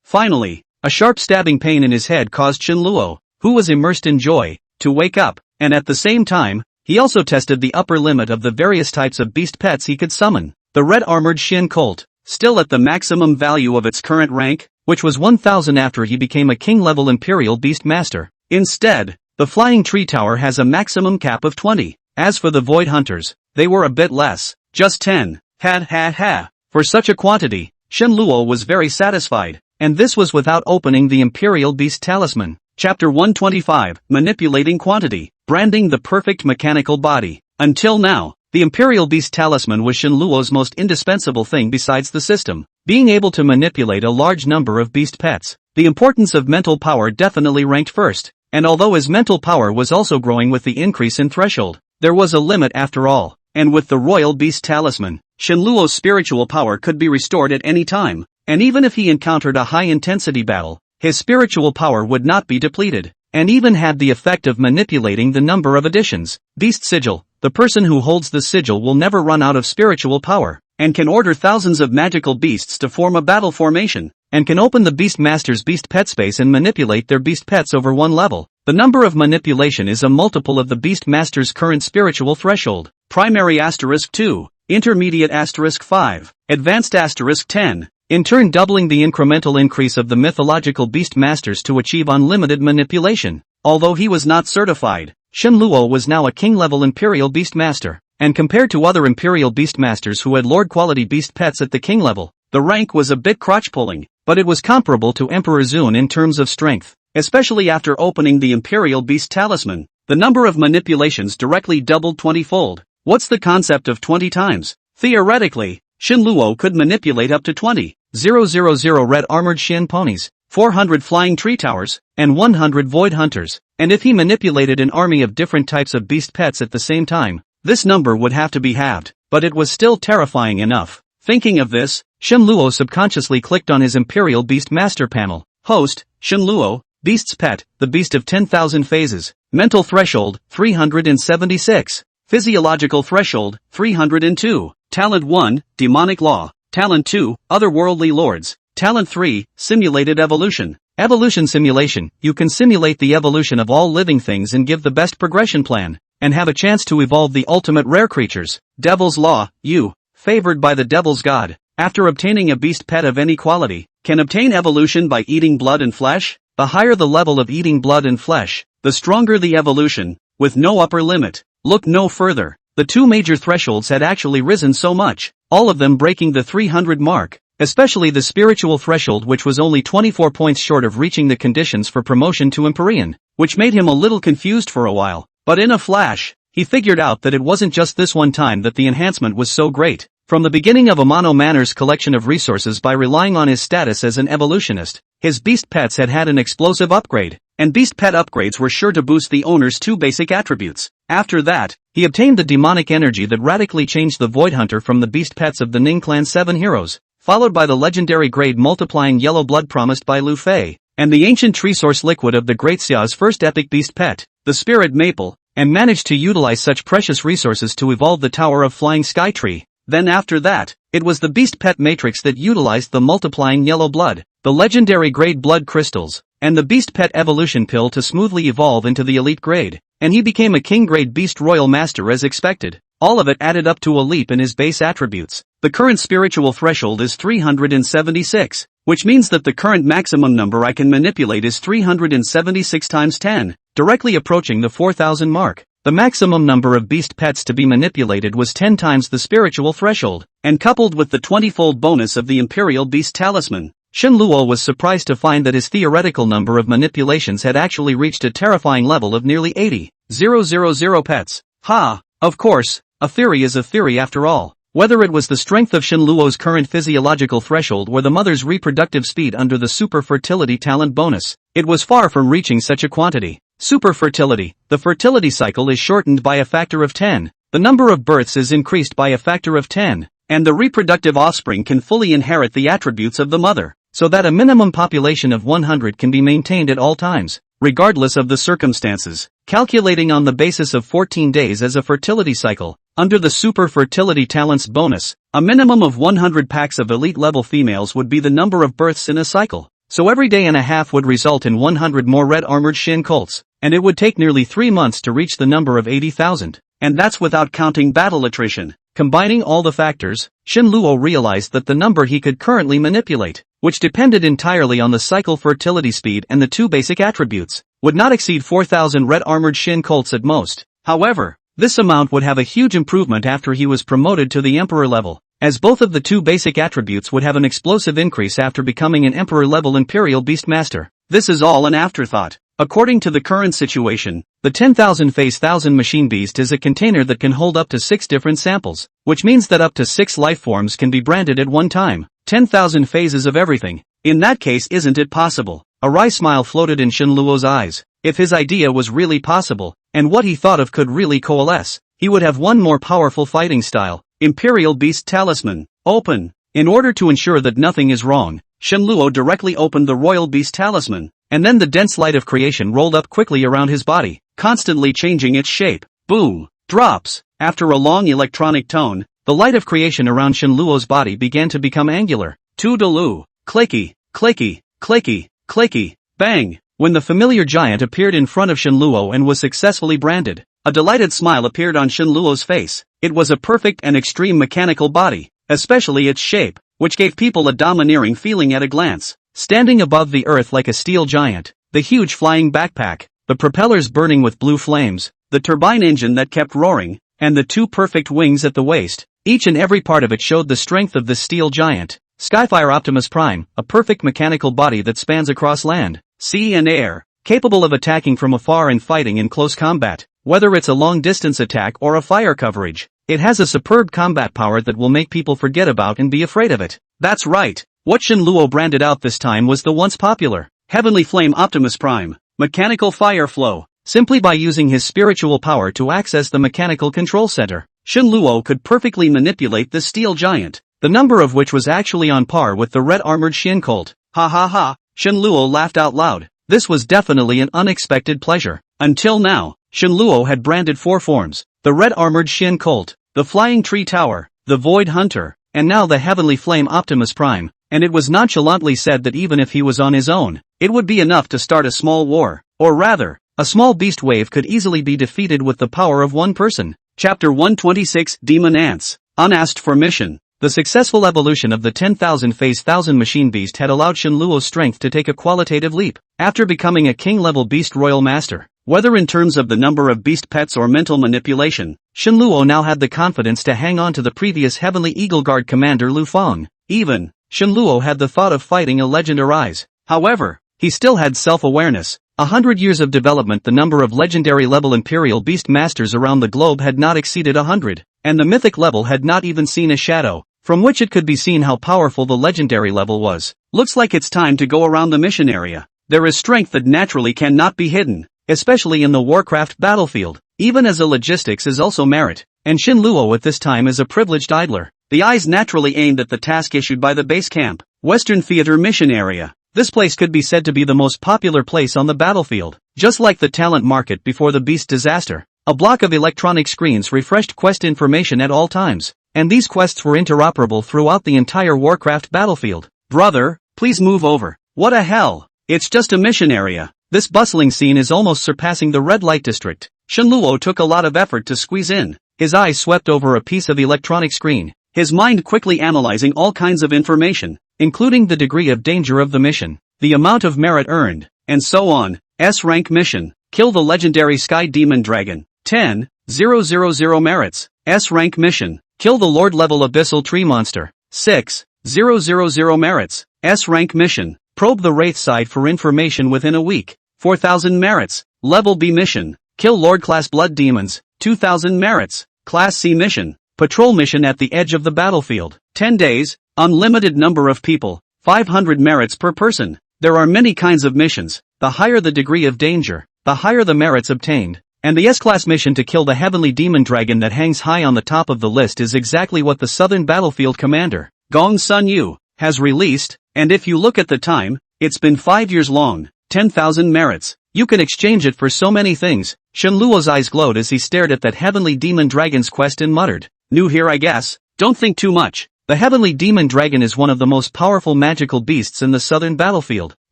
Finally, a sharp stabbing pain in his head caused Shin Luo, who was immersed in joy, to wake up, and at the same time, he also tested the upper limit of the various types of beast pets he could summon. The red-armored Shin cult, still at the maximum value of its current rank, which was 1,000 after he became a king-level Imperial Beast Master. Instead, the Flying Tree Tower has a maximum cap of 20. As for the Void Hunters, they were a bit less, just 10. For such a quantity, Shin Luo was very satisfied, and this was without opening the Imperial Beast Talisman. Chapter 125, Manipulating Quantity, Branding the Perfect Mechanical Body. Until now, the Imperial Beast Talisman was Shin Luo's most indispensable thing besides the system, being able to manipulate a large number of beast pets. The importance of mental power definitely ranked first, and although his mental power was also growing with the increase in threshold, there was a limit after all, and with the Royal Beast Talisman, Shin Luo's spiritual power could be restored at any time, and even if he encountered a high-intensity battle, his spiritual power would not be depleted, and even had the effect of manipulating the number of additions. Beast Sigil. The person who holds the sigil will never run out of spiritual power, and can order thousands of magical beasts to form a battle formation, and can open the Beast Master's beast pet space and manipulate their beast pets over one level. The number of manipulation is a multiple of the Beast Master's current spiritual threshold. Primary *2, intermediate *5, advanced *10, in turn doubling the incremental increase of the mythological Beast Masters to achieve unlimited manipulation. Although he was not certified, Shen Luo was now a king-level Imperial Beast Master, and compared to other Imperial Beast Masters who had Lord-quality beast pets at the king level, the rank was a bit crotch-pulling, but it was comparable to Emperor Zun in terms of strength, especially after opening the Imperial Beast Talisman. The number of manipulations directly doubled 20-fold. What's the concept of 20 times? Theoretically, Shen Luo could manipulate up to 20,000 red armored Shin ponies, 400 flying tree towers, and 100 void hunters, and if he manipulated an army of different types of beast pets at the same time, this number would have to be halved, but it was still terrifying enough. Thinking of this, Shen Luo subconsciously clicked on his Imperial Beast Master panel. Host, Shen Luo, Beast's Pet, the Beast of 10,000 Phases. Mental Threshold, 376. Physiological Threshold, 302. Talent 1, Demonic Law. Talent 2, Otherworldly Lords. Talent 3, Simulated Evolution. Evolution Simulation. You can simulate the evolution of all living things and give the best progression plan, and have a chance to evolve the ultimate rare creatures. Devil's Law. You, favored by the Devil's God, after obtaining a beast pet of any quality, can obtain evolution by eating blood and flesh. The higher the level of eating blood and flesh, the stronger the evolution, with no upper limit. Look no further. The two major thresholds had actually risen so much, all of them breaking the 300 mark, especially the spiritual threshold, which was only 24 points short of reaching the conditions for promotion to Empyrean, which made him a little confused for a while, but in a flash, he figured out that it wasn't just this one time that the enhancement was so great. From the beginning of Amano Manor's collection of resources by relying on his status as an evolutionist, his beast pets had an explosive upgrade, and beast pet upgrades were sure to boost the owner's two basic attributes. After that, he obtained the demonic energy that radically changed the Void Hunter from the beast pets of the Ning Clan's 7 heroes, followed by the legendary grade multiplying yellow blood promised by Lu Fei, and the ancient tree source liquid of the Great Xia's first epic beast pet, the Spirit Maple, and managed to utilize such precious resources to evolve the Tower of Flying Sky Tree. Then after that, it was the beast pet matrix that utilized the multiplying yellow blood, the legendary grade blood crystals, and the beast pet evolution pill to smoothly evolve into the elite grade, and he became a king grade beast royal master as expected. All of it added up to a leap in his base attributes. The current spiritual threshold is 376, which means that the current maximum number I can manipulate is 376 times 10, directly approaching the 4,000 mark. The maximum number of beast pets to be manipulated was 10 times the spiritual threshold, and coupled with the 20-fold bonus of the Imperial Beast Talisman, Shen Luo was surprised to find that his theoretical number of manipulations had actually reached a terrifying level of nearly 80,000 pets. Ha! Of course, a theory is a theory after all. Whether it was the strength of Shen Luo's current physiological threshold or the mother's reproductive speed under the super fertility talent bonus, it was far from reaching such a quantity. Super fertility. The fertility cycle is shortened by a factor of 10, the number of births is increased by a factor of 10, and the reproductive offspring can fully inherit the attributes of the mother, so that a minimum population of 100 can be maintained at all times, regardless of the circumstances. Calculating on the basis of 14 days as a fertility cycle, under the super fertility talents bonus, a minimum of 100 packs of elite level females would be the number of births in a cycle. So every day and a half would result in 100 more red armored Shin colts, and it would take nearly 3 months to reach the number of 80,000, and that's without counting battle attrition. Combining all the factors, Shen Luo realized that the number he could currently manipulate, which depended entirely on the cycle fertility speed and the two basic attributes, would not exceed 4,000 red armored Shin colts at most. However, this amount would have a huge improvement after he was promoted to the Emperor level, as both of the two basic attributes would have an explosive increase after becoming an Emperor-level Imperial Beast Master. This is all an afterthought. According to the current situation, the 10,000 phase 1000 machine beast is a container that can hold up to 6 different samples, which means that up to 6 life forms can be branded at one time. 10,000 phases of everything. In that case, isn't it possible? A wry smile floated in Shen Luo's eyes. If his idea was really possible, and what he thought of could really coalesce, he would have one more powerful fighting style. Imperial Beast Talisman. Open. In order to ensure that nothing is wrong, Shen Luo directly opened the Royal Beast Talisman, and then the dense light of creation rolled up quickly around his body, constantly changing its shape. Boom. Drops. After a long electronic tone, the light of creation around Shen Luo's body began to become angular. Toodaloo. Clicky, clicky, clicky, clicky, bang. When the familiar giant appeared in front of Shenluo and was successfully branded, a delighted smile appeared on Shenluo's face. It was a perfect and extreme mechanical body, especially its shape, which gave people a domineering feeling at a glance. Standing above the earth like a steel giant, the huge flying backpack, the propellers burning with blue flames, the turbine engine that kept roaring, and the two perfect wings at the waist, each and every part of it showed the strength of this steel giant. Skyfire Optimus Prime, a perfect mechanical body that spans across land, sea and air, capable of attacking from afar and fighting in close combat, whether it's a long-distance attack or a fire coverage. It has a superb combat power that will make people forget about and be afraid of it. That's right, what Shenluo branded out this time was the once popular Heavenly Flame Optimus Prime, mechanical fire flow. Simply by using his spiritual power to access the mechanical control center, Shenluo could perfectly manipulate this steel giant, the number of which was actually on par with the red-armored Shin Colt. Ha ha ha, Shenluo laughed out loud. This was definitely an unexpected pleasure. Until now, Shenluo had branded 4 forms: the red-armored Shin Colt, the Flying Tree Tower, the Void Hunter, and now the Heavenly Flame Optimus Prime, and it was nonchalantly said that even if he was on his own, it would be enough to start a small war, or rather, a small beast wave could easily be defeated with the power of one person. Chapter 126 Demon Ants. Unasked for mission. The successful evolution of the 10,000 phase 1000 machine beast had allowed Shenluo's strength to take a qualitative leap. After becoming a king-level beast royal master, whether in terms of the number of beast pets or mental manipulation, Shenluo now had the confidence to hang on to the previous Heavenly Eagle Guard commander Lu Feng. Even, Shenluo had the thought of fighting a legend arise. However, he still had self-awareness. 100 years of development. The number of legendary level Imperial Beast Masters around the globe had not exceeded 100, and the Mythic level had not even seen a shadow, from which it could be seen how powerful the legendary level was. Looks like it's time to go around the mission area. There is strength that naturally cannot be hidden, especially in the Warcraft battlefield, even as a logistics is also merit, and Shenluo at this time is a privileged idler. The eyes naturally aimed at the task issued by the base camp, Western Theater mission area. This place could be said to be the most popular place on the battlefield. Just like the talent market before the beast disaster, a block of electronic screens refreshed quest information at all times, and these quests were interoperable throughout the entire Warcraft battlefield. Brother, please move over. What a hell? It's just a mission area. This bustling scene is almost surpassing the red light district. Shenluo took a lot of effort to squeeze in. His eyes swept over a piece of electronic screen, his mind quickly analyzing all kinds of information, including the degree of danger of the mission, the amount of merit earned, and so on. S-rank mission. Kill the legendary Sky Demon Dragon. 10,000 merits. S-rank mission. Kill the Lord-level Abyssal Tree Monster. 6,000 merits. S-rank mission. Probe the Wraith side for information within a week. 4,000 merits. Level B mission. Kill Lord-class Blood Demons. 2,000 merits. Class C mission. Patrol mission at the edge of the battlefield. 10 days. Unlimited number of people. 500 merits per person. There are many kinds of missions. The higher the degree of danger, the higher the merits obtained. And the S-class mission to kill the Heavenly Demon Dragon that hangs high on the top of the list is exactly what the Southern Battlefield Commander, Gong Sun Yu, has released, and if you look at the time, it's been 5 years long. 10,000 merits. You can exchange it for so many things. Shenluo's eyes glowed as he stared at that Heavenly Demon Dragon's quest and muttered, "New here I guess, don't think too much." The Heavenly Demon Dragon is one of the most powerful magical beasts in the Southern Battlefield.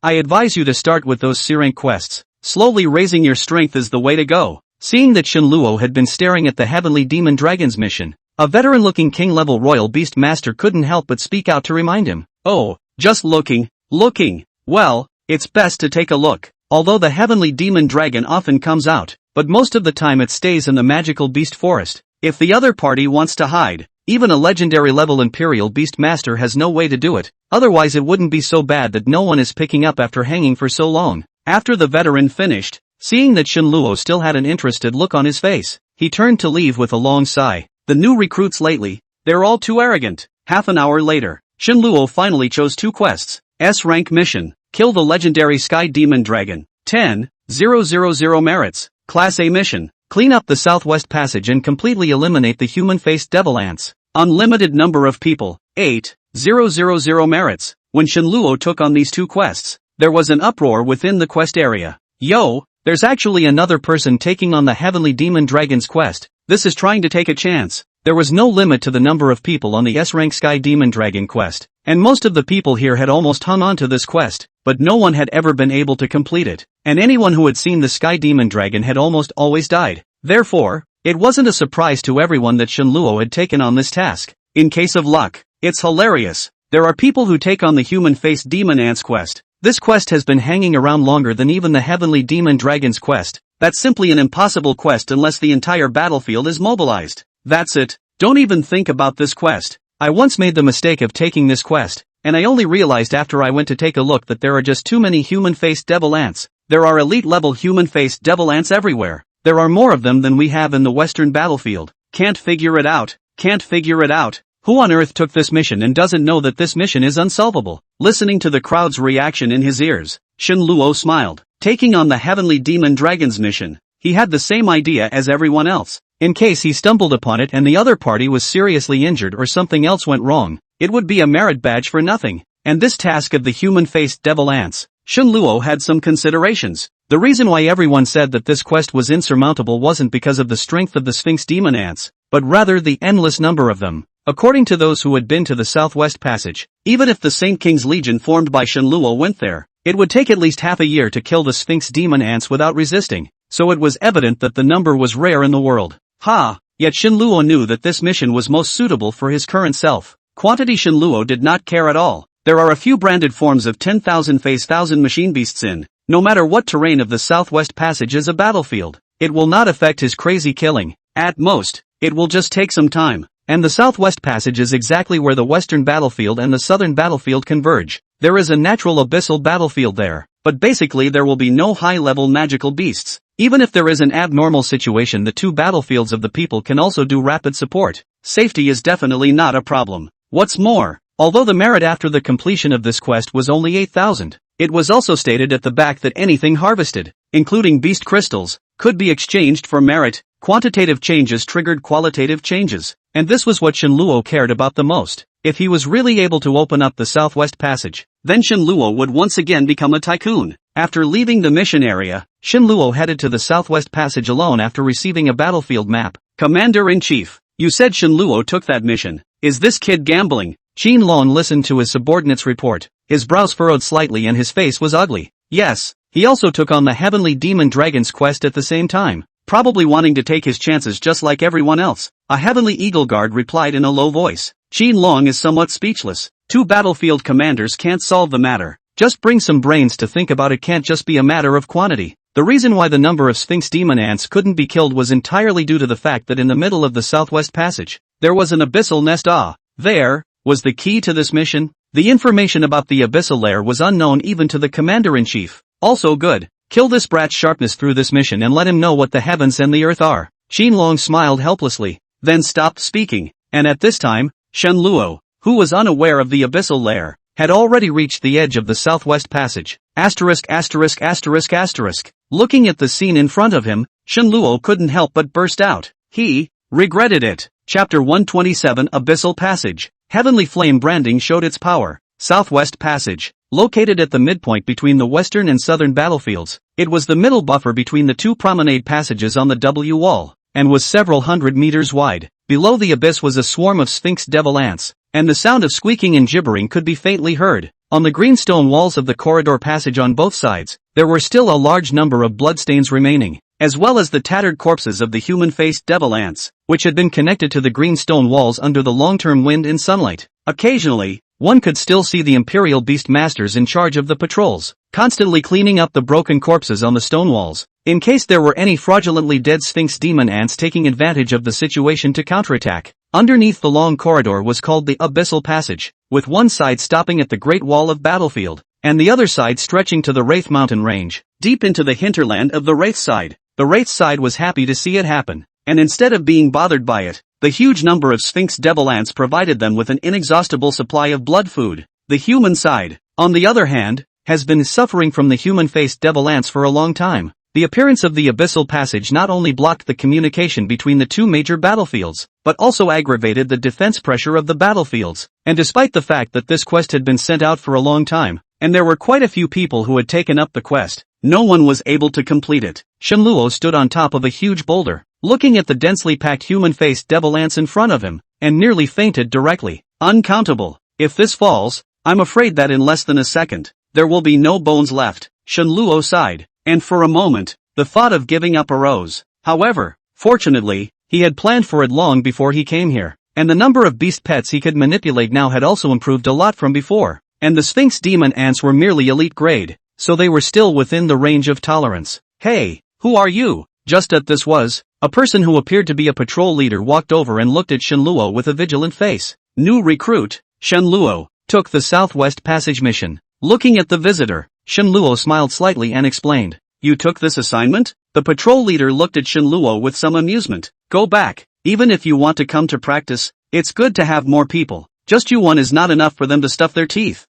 I advise you to start with those C-rank quests. Slowly raising your strength is the way to go. Seeing that Shenluo had been staring at the Heavenly Demon Dragon's mission, a veteran-looking king-level royal beast master couldn't help but speak out to remind him. "Oh, just looking. Well, it's best to take a look." Although the Heavenly Demon Dragon often comes out, but most of the time it stays in the magical beast forest. If the other party wants to hide, even a legendary level Imperial Beast Master has no way to do it, otherwise it wouldn't be so bad that no one is picking up after hanging for so long. After the veteran finished, seeing that Shenluo still had an interested look on his face, he turned to leave with a long sigh. The new recruits lately, they're all too arrogant. Half an hour later, Shenluo finally chose 2 quests. S-rank mission. Kill the legendary Sky Demon Dragon. 10,000 merits. Class A mission. Clean up the Southwest Passage and completely eliminate the human-faced devil ants. Unlimited number of people. 8,000 merits. When Shenluo took on these 2 quests, there was an uproar within the quest area. Yo, there's actually another person taking on the Heavenly Demon Dragon's quest. This is trying to take a chance. There was no limit to the number of people on the S-rank Sky Demon Dragon quest, and most of the people here had almost hung on to this quest, but no one had ever been able to complete it. and anyone who had seen the Sky Demon Dragon had almost always died. Therefore, it wasn't a surprise to everyone that Shenluo had taken on this task. In case of luck, it's hilarious. There are people who take on the human-faced demon ants quest. This quest has been hanging around longer than even the heavenly demon dragon's quest. That's simply an impossible quest unless the entire battlefield is mobilized. That's it. Don't even think about this quest. I once made the mistake of taking this quest, and I only realized after I went to take a look that there are just too many human-faced devil ants. There are elite-level human-faced devil ants everywhere. There are more of them than we have in the Western battlefield. Can't figure it out. Can't figure it out. Who on earth took this mission and doesn't know that this mission is unsolvable? Listening to the crowd's reaction in his ears, Shenluo smiled. Taking on the heavenly demon dragon's mission, he had the same idea as everyone else. In case he stumbled upon it and the other party was seriously injured or something else went wrong, it would be a merit badge for nothing. And this task of the human-faced devil ants, Shenluo had some considerations. The reason why everyone said that this quest was insurmountable wasn't because of the strength of the Sphinx demon ants, but rather the endless number of them. According to those who had been to the Southwest Passage, even if the Saint King's Legion formed by Shenluo went there, it would take at least half a year to kill the Sphinx demon ants without resisting, so it was evident that the number was rare in the world. Yet Shenluo knew that this mission was most suitable for his current self. Quantity Shenluo did not care at all. There are a few branded forms of 10,000 phase 1000 machine beasts in, no matter what terrain of the Southwest Passage is a battlefield. It will not affect his crazy killing. At most, it will just take some time. And the Southwest Passage is exactly where the Western battlefield and the Southern battlefield converge. There is a natural abyssal battlefield there, but basically there will be no high-level magical beasts. Even if there is an abnormal situation, the two battlefields of the people can also do rapid support. Safety is definitely not a problem. What's more, although the merit after the completion of this quest was only 8,000, it was also stated at the back that anything harvested, including beast crystals, could be exchanged for merit. Quantitative changes triggered qualitative changes, and this was what Shenluo cared about the most. If he was really able to open up the Southwest Passage, then Shenluo would once again become a tycoon. After leaving the mission area, Shenluo headed to the Southwest Passage alone after receiving a battlefield map. Commander-in-Chief, you said Shenluo took that mission. Is this kid gambling? Qin Long listened to his subordinate's report. His brows furrowed slightly and his face was ugly. Yes, he also took on the heavenly demon dragon's quest at the same time. Probably wanting to take his chances just like everyone else. A heavenly eagle guard replied in a low voice. Qin Long is somewhat speechless. Two battlefield commanders can't solve the matter. Just bring some brains to think about it. Can't just be a matter of quantity. The reason why the number of Sphinx demon ants couldn't be killed was entirely due to the fact that in the middle of the Southwest Passage, there was an abyssal nest. There was the key to this mission. The information about the abyssal lair was unknown even to the commander-in-chief. Also good. Kill this brat's sharpness through this mission and let him know what the heavens and the earth are. Qin Long smiled helplessly, then stopped speaking, and at this time, Shenluo, who was unaware of the abyssal lair, had already reached the edge of the Southwest Passage. Looking at the scene in front of him, Shenluo couldn't help but burst out. He regretted it. Chapter 127 Abyssal Passage. Heavenly flame branding showed its power. Southwest Passage. Located at the midpoint between the western and southern battlefields, it was the middle buffer between the two promenade passages on the W wall, and was several hundred meters wide. Below the abyss was a swarm of Sphinx devil ants, and the sound of squeaking and gibbering could be faintly heard. On the green stone walls of the corridor passage on both sides, there were still a large number of bloodstains remaining, as well as the tattered corpses of the human-faced devil ants, which had been connected to the green stone walls under the long-term wind and sunlight. Occasionally, one could still see the Imperial Beast Masters in charge of the patrols, constantly cleaning up the broken corpses on the stone walls, in case there were any fraudulently dead Sphinx demon ants taking advantage of the situation to counterattack. Underneath the long corridor was called the Abyssal Passage, with one side stopping at the Great Wall of Battlefield, and the other side stretching to the Wraith Mountain Range, deep into the hinterland of the Wraith side. The Wraith side was happy to see it happen, and instead of being bothered by it, the huge number of Sphinx devil ants provided them with an inexhaustible supply of blood food. The human side, on the other hand, has been suffering from the human-faced devil ants for a long time. The appearance of the Abyssal Passage not only blocked the communication between the two major battlefields, but also aggravated the defense pressure of the battlefields. And despite the fact that this quest had been sent out for a long time, and there were quite a few people who had taken up the quest, no one was able to complete it. Shenluo stood on top of a huge boulder, looking at the densely packed human-faced devil ants in front of him, and nearly fainted directly. Uncountable. If this falls, I'm afraid that in less than a second, there will be no bones left. Shenluo sighed. and for a moment, the thought of giving up arose. However, fortunately, he had planned for it long before he came here, and the number of beast pets he could manipulate now had also improved a lot from before, and the Sphinx demon ants were merely elite grade, so they were still within the range of tolerance. Hey, who are you? Just as this was, a person who appeared to be a patrol leader walked over and looked at Shenluo with a vigilant face. New recruit, Shenluo, took the Southwest Passage mission. Looking at the visitor, Shenluo smiled slightly and explained, "You took this assignment?" The patrol leader looked at Shenluo with some amusement. "Go back, even if you want to come to practice, it's good to have more people. Just you one is not enough for them to stuff their teeth."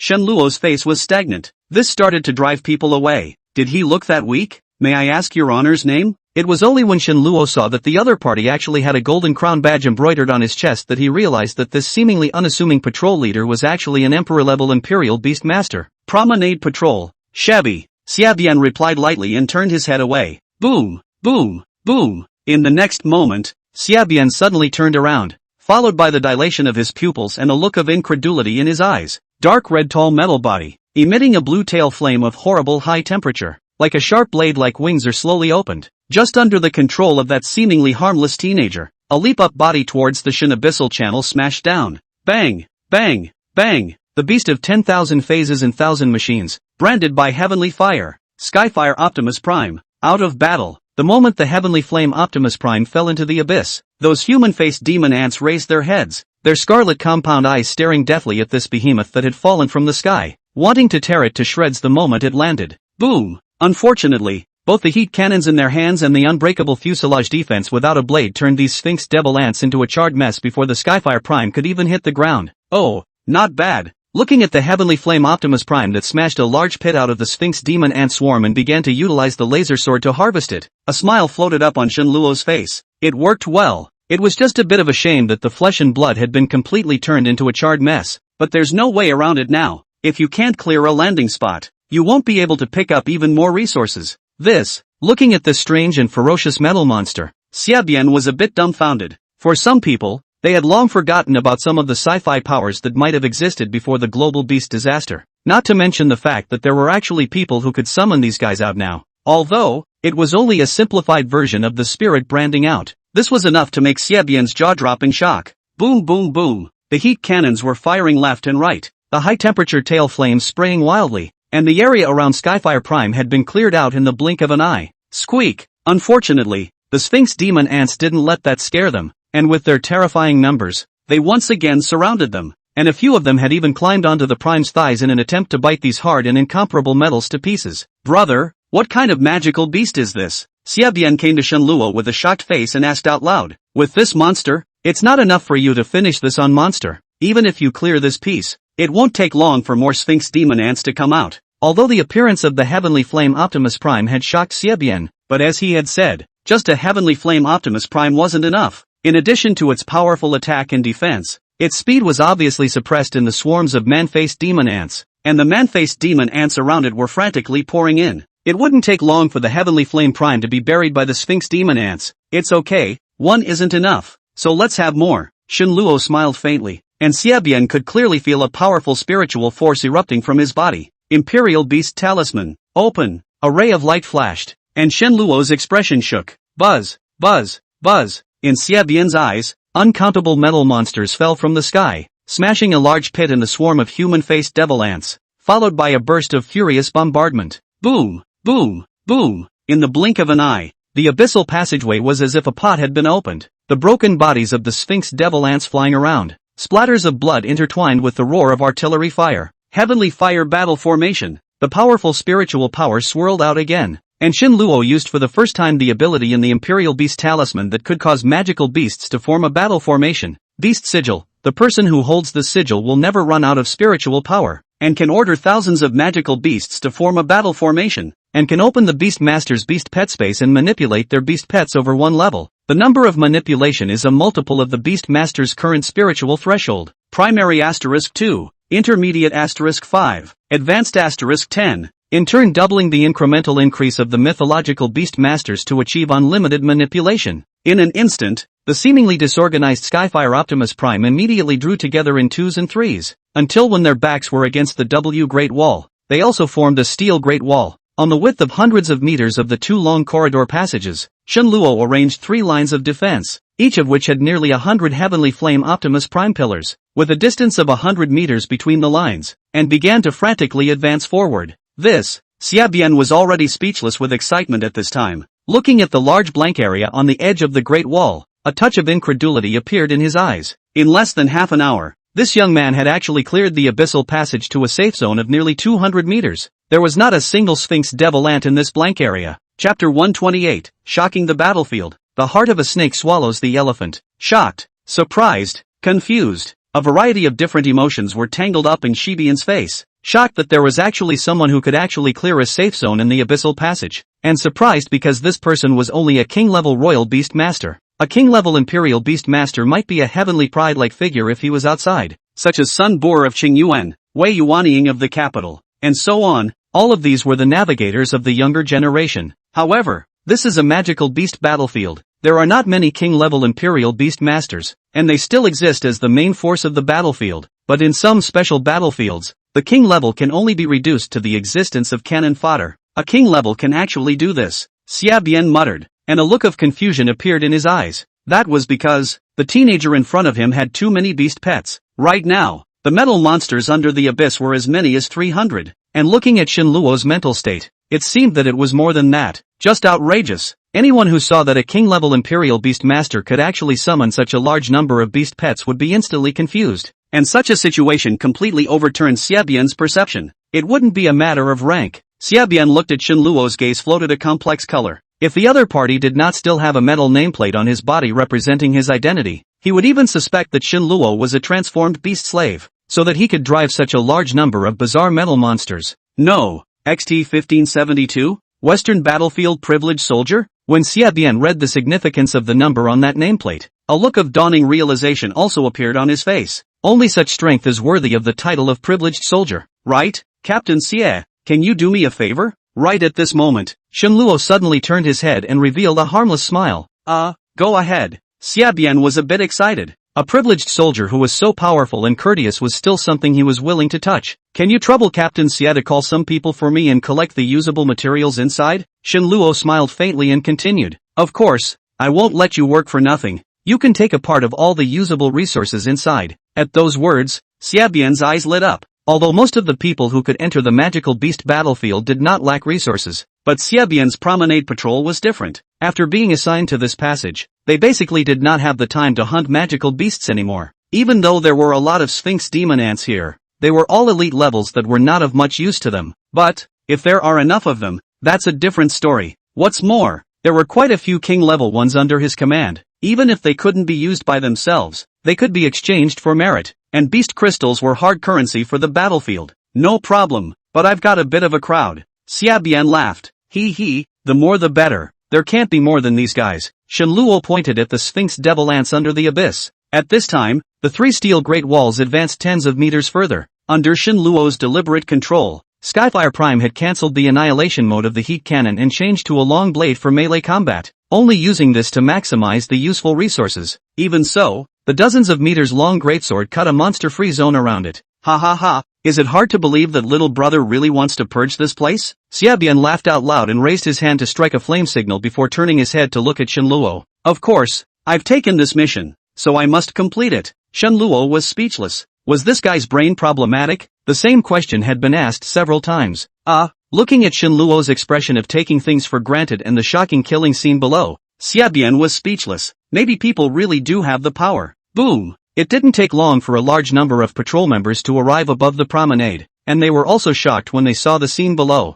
Shenluo's face was stagnant. This started to drive people away. Did he look that weak? "May I ask your honor's name?" It was only when Shenluo saw that the other party actually had a golden crown badge embroidered on his chest that he realized that this seemingly unassuming patrol leader was actually an emperor-level imperial beast master. "Promenade Patrol, Shabby," Xiabian replied lightly and turned his head away. Boom, boom, boom. In the next moment, Xiabian suddenly turned around, followed by the dilation of his pupils and a look of incredulity in his eyes. Dark red tall metal body, emitting a blue tail flame of horrible high temperature, like a sharp blade like wings are slowly opened. Just under the control of that seemingly harmless teenager, a leap-up body towards the Shin Abyssal channel smashed down. Bang, bang, bang. The beast of 10,000 phases and 1,000 machines, branded by Heavenly Fire, Skyfire Optimus Prime, out of battle. The moment the Heavenly Flame Optimus Prime fell into the abyss, those human-faced demon ants raised their heads, their scarlet compound eyes staring deathly at this behemoth that had fallen from the sky, wanting to tear it to shreds the moment it landed. Boom! Unfortunately, both the heat cannons in their hands and the unbreakable fuselage defense without a blade turned these Sphinx devil ants into a charred mess before the Skyfire Prime could even hit the ground. Oh, not bad. Looking at the Heavenly Flame Optimus Prime that smashed a large pit out of the Sphinx demon ant swarm and began to utilize the laser sword to harvest it, a smile floated up on Shenluo's face. It worked well. It was just a bit of a shame that the flesh and blood had been completely turned into a charred mess, but there's no way around it now. If you can't clear a landing spot, you won't be able to pick up even more resources. Looking at this strange and ferocious metal monster, Xiabian was a bit dumbfounded. For some people, they had long forgotten about some of the sci-fi powers that might have existed before the global beast disaster. Not to mention the fact that there were actually people who could summon these guys out now. Although, it was only a simplified version of the spirit branding out. This was enough to make Xiabian's jaw drop in shock. Boom boom boom. The heat cannons were firing left and right, the high-temperature tail flames spraying wildly, and the area around Skyfire Prime had been cleared out in the blink of an eye. Squeak! Unfortunately, the Sphinx demon ants didn't let that scare them, and with their terrifying numbers, they once again surrounded them, and a few of them had even climbed onto the Prime's thighs in an attempt to bite these hard and incomparable metals to pieces. "Brother, what kind of magical beast is this?" Xiabian came to Shenluo with a shocked face and asked out loud. "With this monster, it's not enough for you to finish this on monster. Even if you clear this piece, it won't take long for more Sphinx demon ants to come out." Although the appearance of the Heavenly Flame Optimus Prime had shocked Xiabian, but as he had said, just a Heavenly Flame Optimus Prime wasn't enough. In addition to its powerful attack and defense, its speed was obviously suppressed in the swarms of man-faced demon ants, and the man-faced demon ants around it were frantically pouring in. It wouldn't take long for the Heavenly Flame Prime to be buried by the Sphinx demon ants. "It's okay, one isn't enough, so let's have more." Shenluo smiled faintly, and Xiabian could clearly feel a powerful spiritual force erupting from his body. Imperial Beast Talisman, open. A ray of light flashed, and Shenluo's expression shook. Buzz, buzz, buzz. In Xiabian's eyes, uncountable metal monsters fell from the sky, smashing a large pit in the swarm of human-faced devil ants, followed by a burst of furious bombardment. Boom, boom, boom. In the blink of an eye, the abyssal passageway was as if a pot had been opened, the broken bodies of the Sphinx devil ants flying around, splatters of blood intertwined with the roar of artillery fire. Heavenly Fire Battle Formation. The powerful spiritual power swirled out again, and Shenluo used for the first time the ability in the Imperial Beast Talisman that could cause magical beasts to form a battle formation. Beast Sigil. The person who holds the sigil will never run out of spiritual power, and can order thousands of magical beasts to form a battle formation, and can open the Beast Master's beast pet space and manipulate their beast pets over one level. The number of manipulation is a multiple of the Beast Master's current spiritual threshold. Primary *2. Intermediate *5, Advanced *10, in turn doubling the incremental increase of the mythological beast masters to achieve unlimited manipulation. In an instant, the seemingly disorganized Skyfire Optimus Prime immediately drew together in 2s and 3s, until when their backs were against the W Great Wall, they also formed a steel Great Wall. On the width of hundreds of meters of the two long corridor passages, Shenluo arranged 3 lines of defense, each of which had nearly 100 heavenly flame Optimus Prime pillars, with a distance of 100 meters between the lines, and began to frantically advance forward. Xiabian was already speechless with excitement at this time. Looking at the large blank area on the edge of the Great Wall, a touch of incredulity appeared in his eyes. In less than half an hour, this young man had actually cleared the abyssal passage to a safe zone of nearly 200 meters. There was not a single Sphinx devil ant in this blank area. Chapter 128, Shocking the Battlefield. The heart of a snake swallows the elephant. Shocked, surprised, confused. A variety of different emotions were tangled up in Shibian's face. Shocked that there was actually someone who could actually clear a safe zone in the abyssal passage. And surprised because this person was only a king-level royal beast master. A king-level imperial beast master might be a heavenly pride-like figure if he was outside, such as Sun Boer of Qingyuan, Wei Yuanying of the capital, and so on. All of these were the navigators of the younger generation. However, this is a magical beast battlefield. There are not many king-level imperial beast masters, and they still exist as the main force of the battlefield, but in some special battlefields, the king level can only be reduced to the existence of cannon fodder. A king level can actually do this, Xiabian muttered, and a look of confusion appeared in his eyes. That was because the teenager in front of him had too many beast pets. Right now, the metal monsters under the abyss were as many as 300, and looking at Shenluo's mental state, it seemed that it was more than that. Just outrageous. Anyone who saw that a king-level imperial beast master could actually summon such a large number of beast pets would be instantly confused, and such a situation completely overturned Xiabian's perception. It wouldn't be a matter of rank. Xiabian looked at Shenluo's gaze floated a complex color. If the other party did not still have a metal nameplate on his body representing his identity, he would even suspect that Shenluo was a transformed beast slave, so that he could drive such a large number of bizarre metal monsters. No. XT 1572? Western Battlefield Privileged Soldier? When Xiabian read the significance of the number on that nameplate, a look of dawning realization also appeared on his face. Only such strength is worthy of the title of Privileged Soldier, right? Captain Xie, can you do me a favor? Right at this moment, Shenluo suddenly turned his head and revealed a harmless smile. Go ahead. Xiabian was a bit excited. A privileged soldier who was so powerful and courteous was still something he was willing to touch. Can you trouble Captain Xie to call some people for me and collect the usable materials inside? Shenluo smiled faintly and continued. Of course, I won't let you work for nothing. You can take a part of all the usable resources inside. At those words, Xiabian's eyes lit up. Although most of the people who could enter the magical beast battlefield did not lack resources, but Xiabian's promenade patrol was different. After being assigned to this passage, they basically did not have the time to hunt magical beasts anymore. Even though there were a lot of Sphinx demon ants here, they were all elite levels that were not of much use to them. But, if there are enough of them, that's a different story. What's more, there were quite a few king-level ones under his command. Even if they couldn't be used by themselves, they could be exchanged for merit, and beast crystals were hard currency for the battlefield. No problem, but I've got a bit of a crowd. Xiabian laughed. The more the better. There can't be more than these guys. Shenluo pointed at the Sphinx devil ants under the abyss. At this time, the 3 steel great walls advanced tens of meters further. Under Shenluo's deliberate control, Skyfire Prime had cancelled the annihilation mode of the heat cannon and changed to a long blade for melee combat, only using this to maximize the useful resources. Even so, the dozens of meters long greatsword cut a monster-free zone around it. Is it hard to believe that little brother really wants to purge this place? Xiabian laughed out loud and raised his hand to strike a flame signal before turning his head to look at Shenluo. Of course, I've taken this mission, so I must complete it. Shenluo was speechless. Was this guy's brain problematic? The same question had been asked several times. Looking at Shenluo's expression of taking things for granted and the shocking killing scene below, Xiabian was speechless. Maybe people really do have the power. Boom! It didn't take long for a large number of patrol members to arrive above the promenade, and they were also shocked when they saw the scene below.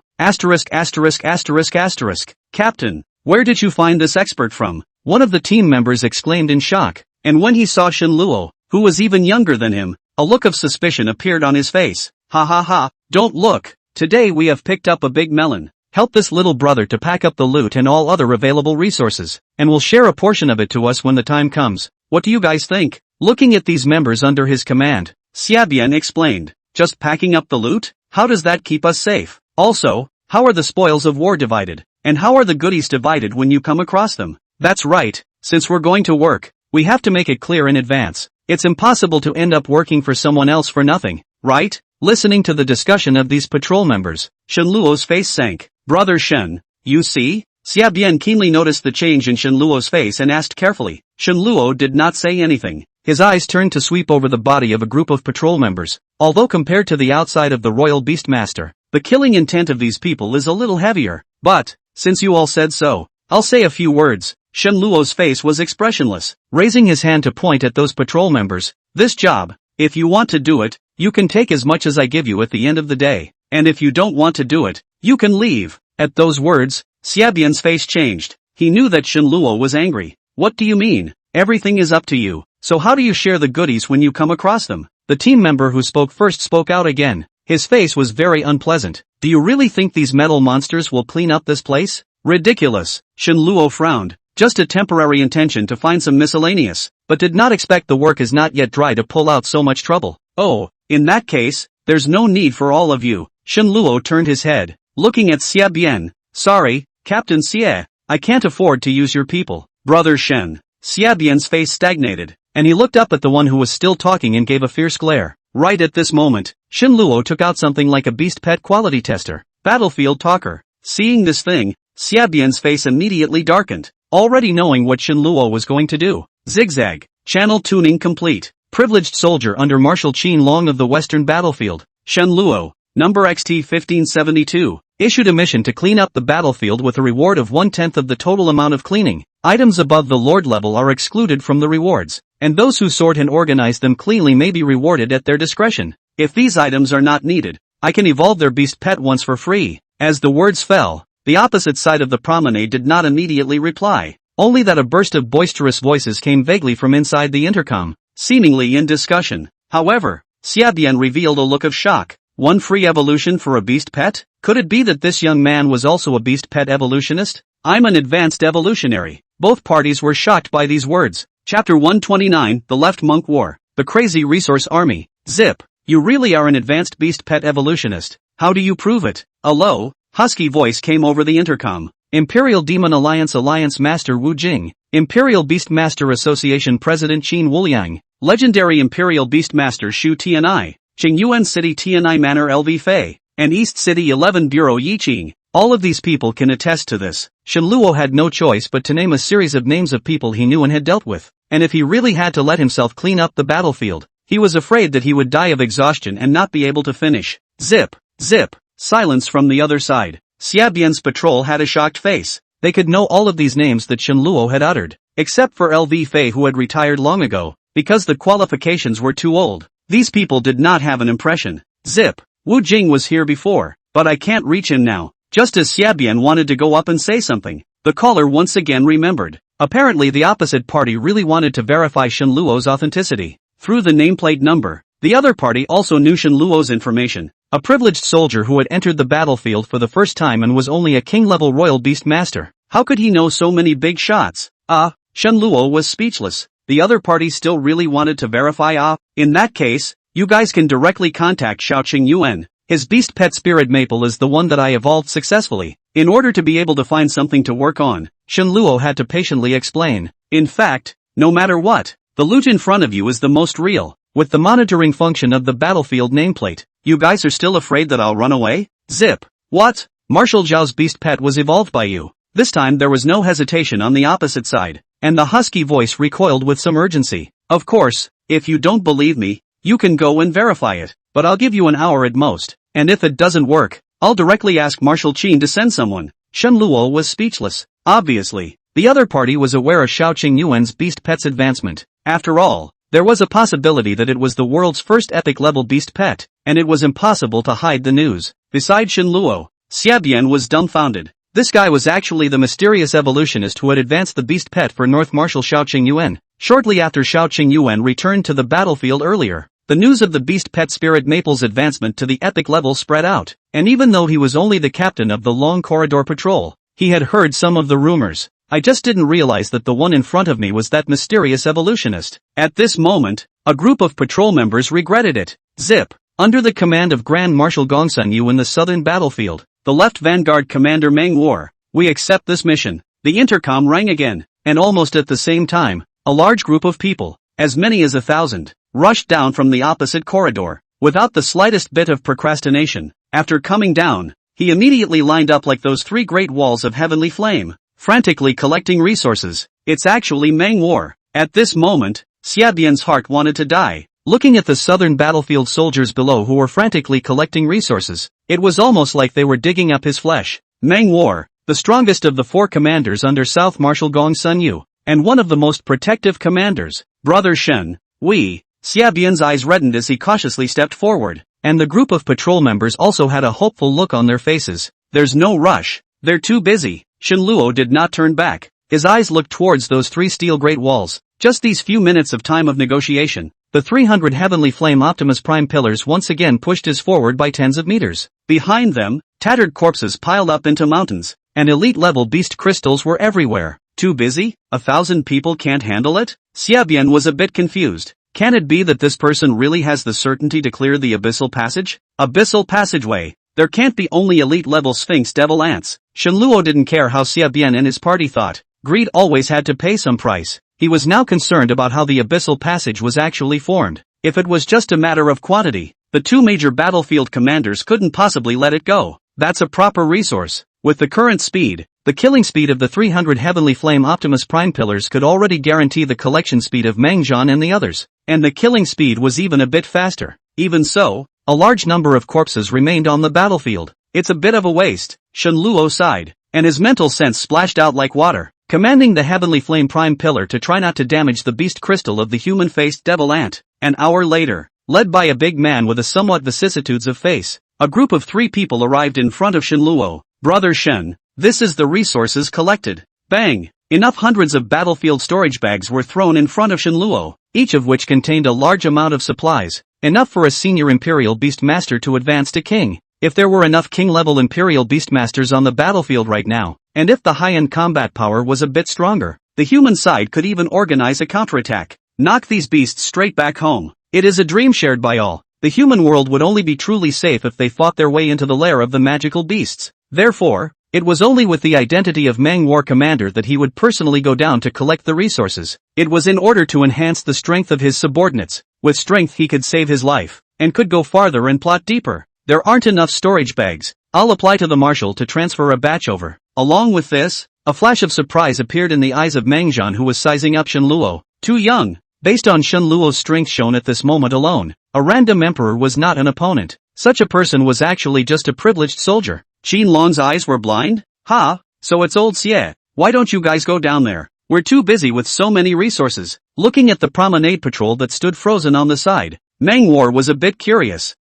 Captain, where did you find this expert from? One of the team members exclaimed in shock, and when he saw Shenluo, who was even younger than him, a look of suspicion appeared on his face. Don't look. Today we have picked up a big melon. Help this little brother to pack up the loot and all other available resources, and we'll share a portion of it to us when the time comes. What do you guys think? Looking at these members under his command, Xiabian explained. Just packing up the loot? How does that keep us safe? Also, how are the spoils of war divided? And how are the goodies divided when you come across them? That's right, since we're going to work, we have to make it clear in advance. It's impossible to end up working for someone else for nothing, right? Listening to the discussion of these patrol members, Shenluo's face sank. Brother Shen, you see? Xia Bian keenly noticed the change in Shen Luo's face and asked carefully. Shen Luo did not say anything. His eyes turned to sweep over the body of a group of patrol members. Although compared to the outside of the royal beastmaster, the killing intent of these people is a little heavier. But, since you all said so, I'll say a few words. Shen Luo's face was expressionless, raising his hand to point at those patrol members. This job, if you want to do it, you can take as much as I give you at the end of the day. And if you don't want to do it, you can leave. At those words, Xia Bian's face changed. He knew that Shen Luo was angry. What do you mean? Everything is up to you. So how do you share the goodies when you come across them? The team member who spoke first spoke out again. His face was very unpleasant. Do you really think these metal monsters will clean up this place? Ridiculous. Shen Luo frowned. Just a temporary intention to find some miscellaneous, but did not expect the work is not yet dry to pull out so much trouble. Oh, in that case, there's no need for all of you. Shen Luo turned his head, looking at Xia Bian. Sorry, Captain Xie, I can't afford to use your people. Brother Shen. Xia Bian's face stagnated, and he looked up at the one who was still talking and gave a fierce glare. Right at this moment, Shen Luo took out something like a beast pet quality tester. Battlefield talker. Seeing this thing, Xia Bian's face immediately darkened, already knowing what Shen Luo was going to do. Zigzag. Channel tuning complete. Privileged soldier under Marshal Qin Long of the Western Battlefield. Shen Luo, number XT 1572, issued a mission to clean up the battlefield with a reward of 1/10 of the total amount of cleaning. Items above the Lord level are excluded from the rewards, and those who sort and organize them cleanly may be rewarded at their discretion. If these items are not needed, I can evolve their beast pet once for free. As the words fell, the opposite side of the promenade did not immediately reply, only that a burst of boisterous voices came vaguely from inside the intercom, seemingly in discussion. However, Xia Bian revealed a look of shock. One free evolution for a beast pet? Could it be that this young man was also a beast pet evolutionist? I'm an advanced evolutionary. Both parties were shocked by these words. Chapter 129, The Left Monk War. The Crazy Resource Army. Zip. You really are an advanced beast pet evolutionist. How do you prove it? A low, husky voice came over the intercom. Imperial Demon Alliance Master Wu Jing. Imperial Beastmaster Association President Qin Wuliang. Legendary Imperial Beastmaster Shu Tianai. Qingyuan City Tianai Manor LV Fei. And East City 11 Bureau Yiqing. All of these people can attest to this. Shen Luo had no choice but to name a series of names of people he knew and had dealt with. And if he really had to let himself clean up the battlefield, he was afraid that he would die of exhaustion and not be able to finish. Zip. Zip. Silence from the other side. Xia Bian's patrol had a shocked face. They could know all of these names that Shen Luo had uttered, except for LV Fei who had retired long ago, because the qualifications were too old. These people did not have an impression. Zip. Wu Jing was here before, but I can't reach him now. Just as Xia Bian wanted to go up and say something, the caller once again remembered. Apparently the opposite party really wanted to verify Shen Luo's authenticity. Through the nameplate number, the other party also knew Shen Luo's information. A privileged soldier who had entered the battlefield for the first time and was only a king-level royal beast master. How could he know so many big shots? Shen Luo was speechless. The other party still really wanted to verify. In that case, you guys can directly contact Xiaoqing Yuan. His beast pet spirit maple is the one that I evolved successfully. In order to be able to find something to work on, Shen Luo had to patiently explain. In fact, no matter what, the loot in front of you is the most real. With the monitoring function of the battlefield nameplate, you guys are still afraid that I'll run away? Zip. What? Marshal Zhao's beast pet was evolved by you. This time there was no hesitation on the opposite side, and the husky voice recoiled with some urgency. Of course, if you don't believe me, you can go and verify it, but I'll give you an hour at most, and if it doesn't work, I'll directly ask Marshal Qin to send someone. Shen Luo was speechless. Obviously, the other party was aware of Xiaoqing Yuan's beast pet's advancement. After all, there was a possibility that it was the world's first epic-level beast pet, and it was impossible to hide the news. Besides Shen Luo, Xia Bian was dumbfounded. This guy was actually the mysterious evolutionist who had advanced the beast pet for North Marshal Xiaoqing Yuan. Shortly after Xiaoqing Yuan returned to the battlefield earlier, the news of the beast pet Spirit Maple's advancement to the epic level spread out, and even though he was only the captain of the Long Corridor Patrol, he had heard some of the rumors. I just didn't realize that the one in front of me was that mysterious evolutionist. At this moment, a group of patrol members regretted it. Zip. Under the command of Grand Marshal Gongsun Yu in the southern battlefield, the left vanguard commander Meng War, we accept this mission. The intercom rang again, and almost at the same time, a large group of people, as many as 1,000, rushed down from the opposite corridor. Without the slightest bit of procrastination, after coming down, he immediately lined up like those three great walls of heavenly flame, frantically collecting resources. It's actually Manhwa. At this moment, Xiaobian's heart wanted to die. Looking at the southern battlefield soldiers below who were frantically collecting resources, it was almost like they were digging up his flesh. Manhwa, the strongest of the four commanders under South Marshal Gong Sun Yu, and one of the most protective commanders, Brother Shen, Xiaobian's eyes reddened as he cautiously stepped forward, and the group of patrol members also had a hopeful look on their faces. There's no rush. They're too busy. Shen Luo did not turn back. His eyes looked towards those three steel great walls. Just these few minutes of time of negotiation, the 300 Heavenly Flame Optimus Prime pillars once again pushed his forward by tens of meters. Behind them, tattered corpses piled up into mountains, and elite-level beast crystals were everywhere. Too busy? 1,000 people can't handle it? Xiaobian was a bit confused. Can it be that this person really has the certainty to clear the abyssal passage? Abyssal passageway. There can't be only elite-level Sphinx devil ants. Shen Luo didn't care how Xiaobian and his party thought. Greed always had to pay some price. He was now concerned about how the abyssal passage was actually formed. If it was just a matter of quantity, the two major battlefield commanders couldn't possibly let it go. That's a proper resource. With the current speed, the killing speed of the 300 Heavenly Flame Optimus Prime pillars could already guarantee the collection speed of Mangzhan and the others. And the killing speed was even a bit faster. Even so, a large number of corpses remained on the battlefield. It's a bit of a waste, Shen Luo sighed, and his mental sense splashed out like water, commanding the Heavenly Flame Prime pillar to try not to damage the beast crystal of the human-faced devil ant. An hour later, led by a big man with a somewhat vicissitudes of face, a group of 3 people arrived in front of Shen Luo. Brother Shen, this is the resources collected. Bang! Enough hundreds of battlefield storage bags were thrown in front of Shen Luo, each of which contained a large amount of supplies, enough for a senior Imperial Beastmaster to advance to King. If there were enough King-level Imperial Beastmasters on the battlefield right now, and if the high-end combat power was a bit stronger, the human side could even organize a counterattack. Knock these beasts straight back home. It is a dream shared by all. The human world would only be truly safe if they fought their way into the lair of the magical beasts. Therefore, it was only with the identity of Manhwa Commander that he would personally go down to collect the resources. It was in order to enhance the strength of his subordinates. With strength he could save his life, and could go farther and plot deeper. There aren't enough storage bags. I'll apply to the marshal to transfer a batch over. Along with this, a flash of surprise appeared in the eyes of Mangzhan, who was sizing up Shen Luo. Too young. Based on Shen Luo's strength shown at this moment alone, a random emperor was not an opponent. Such a person was actually just a privileged soldier. Qin Long's eyes were blind? Ha, so it's old Xie. Why don't you guys go down there? We're too busy with so many resources. Looking at the promenade patrol that stood frozen on the side, Manhwa was a bit curious.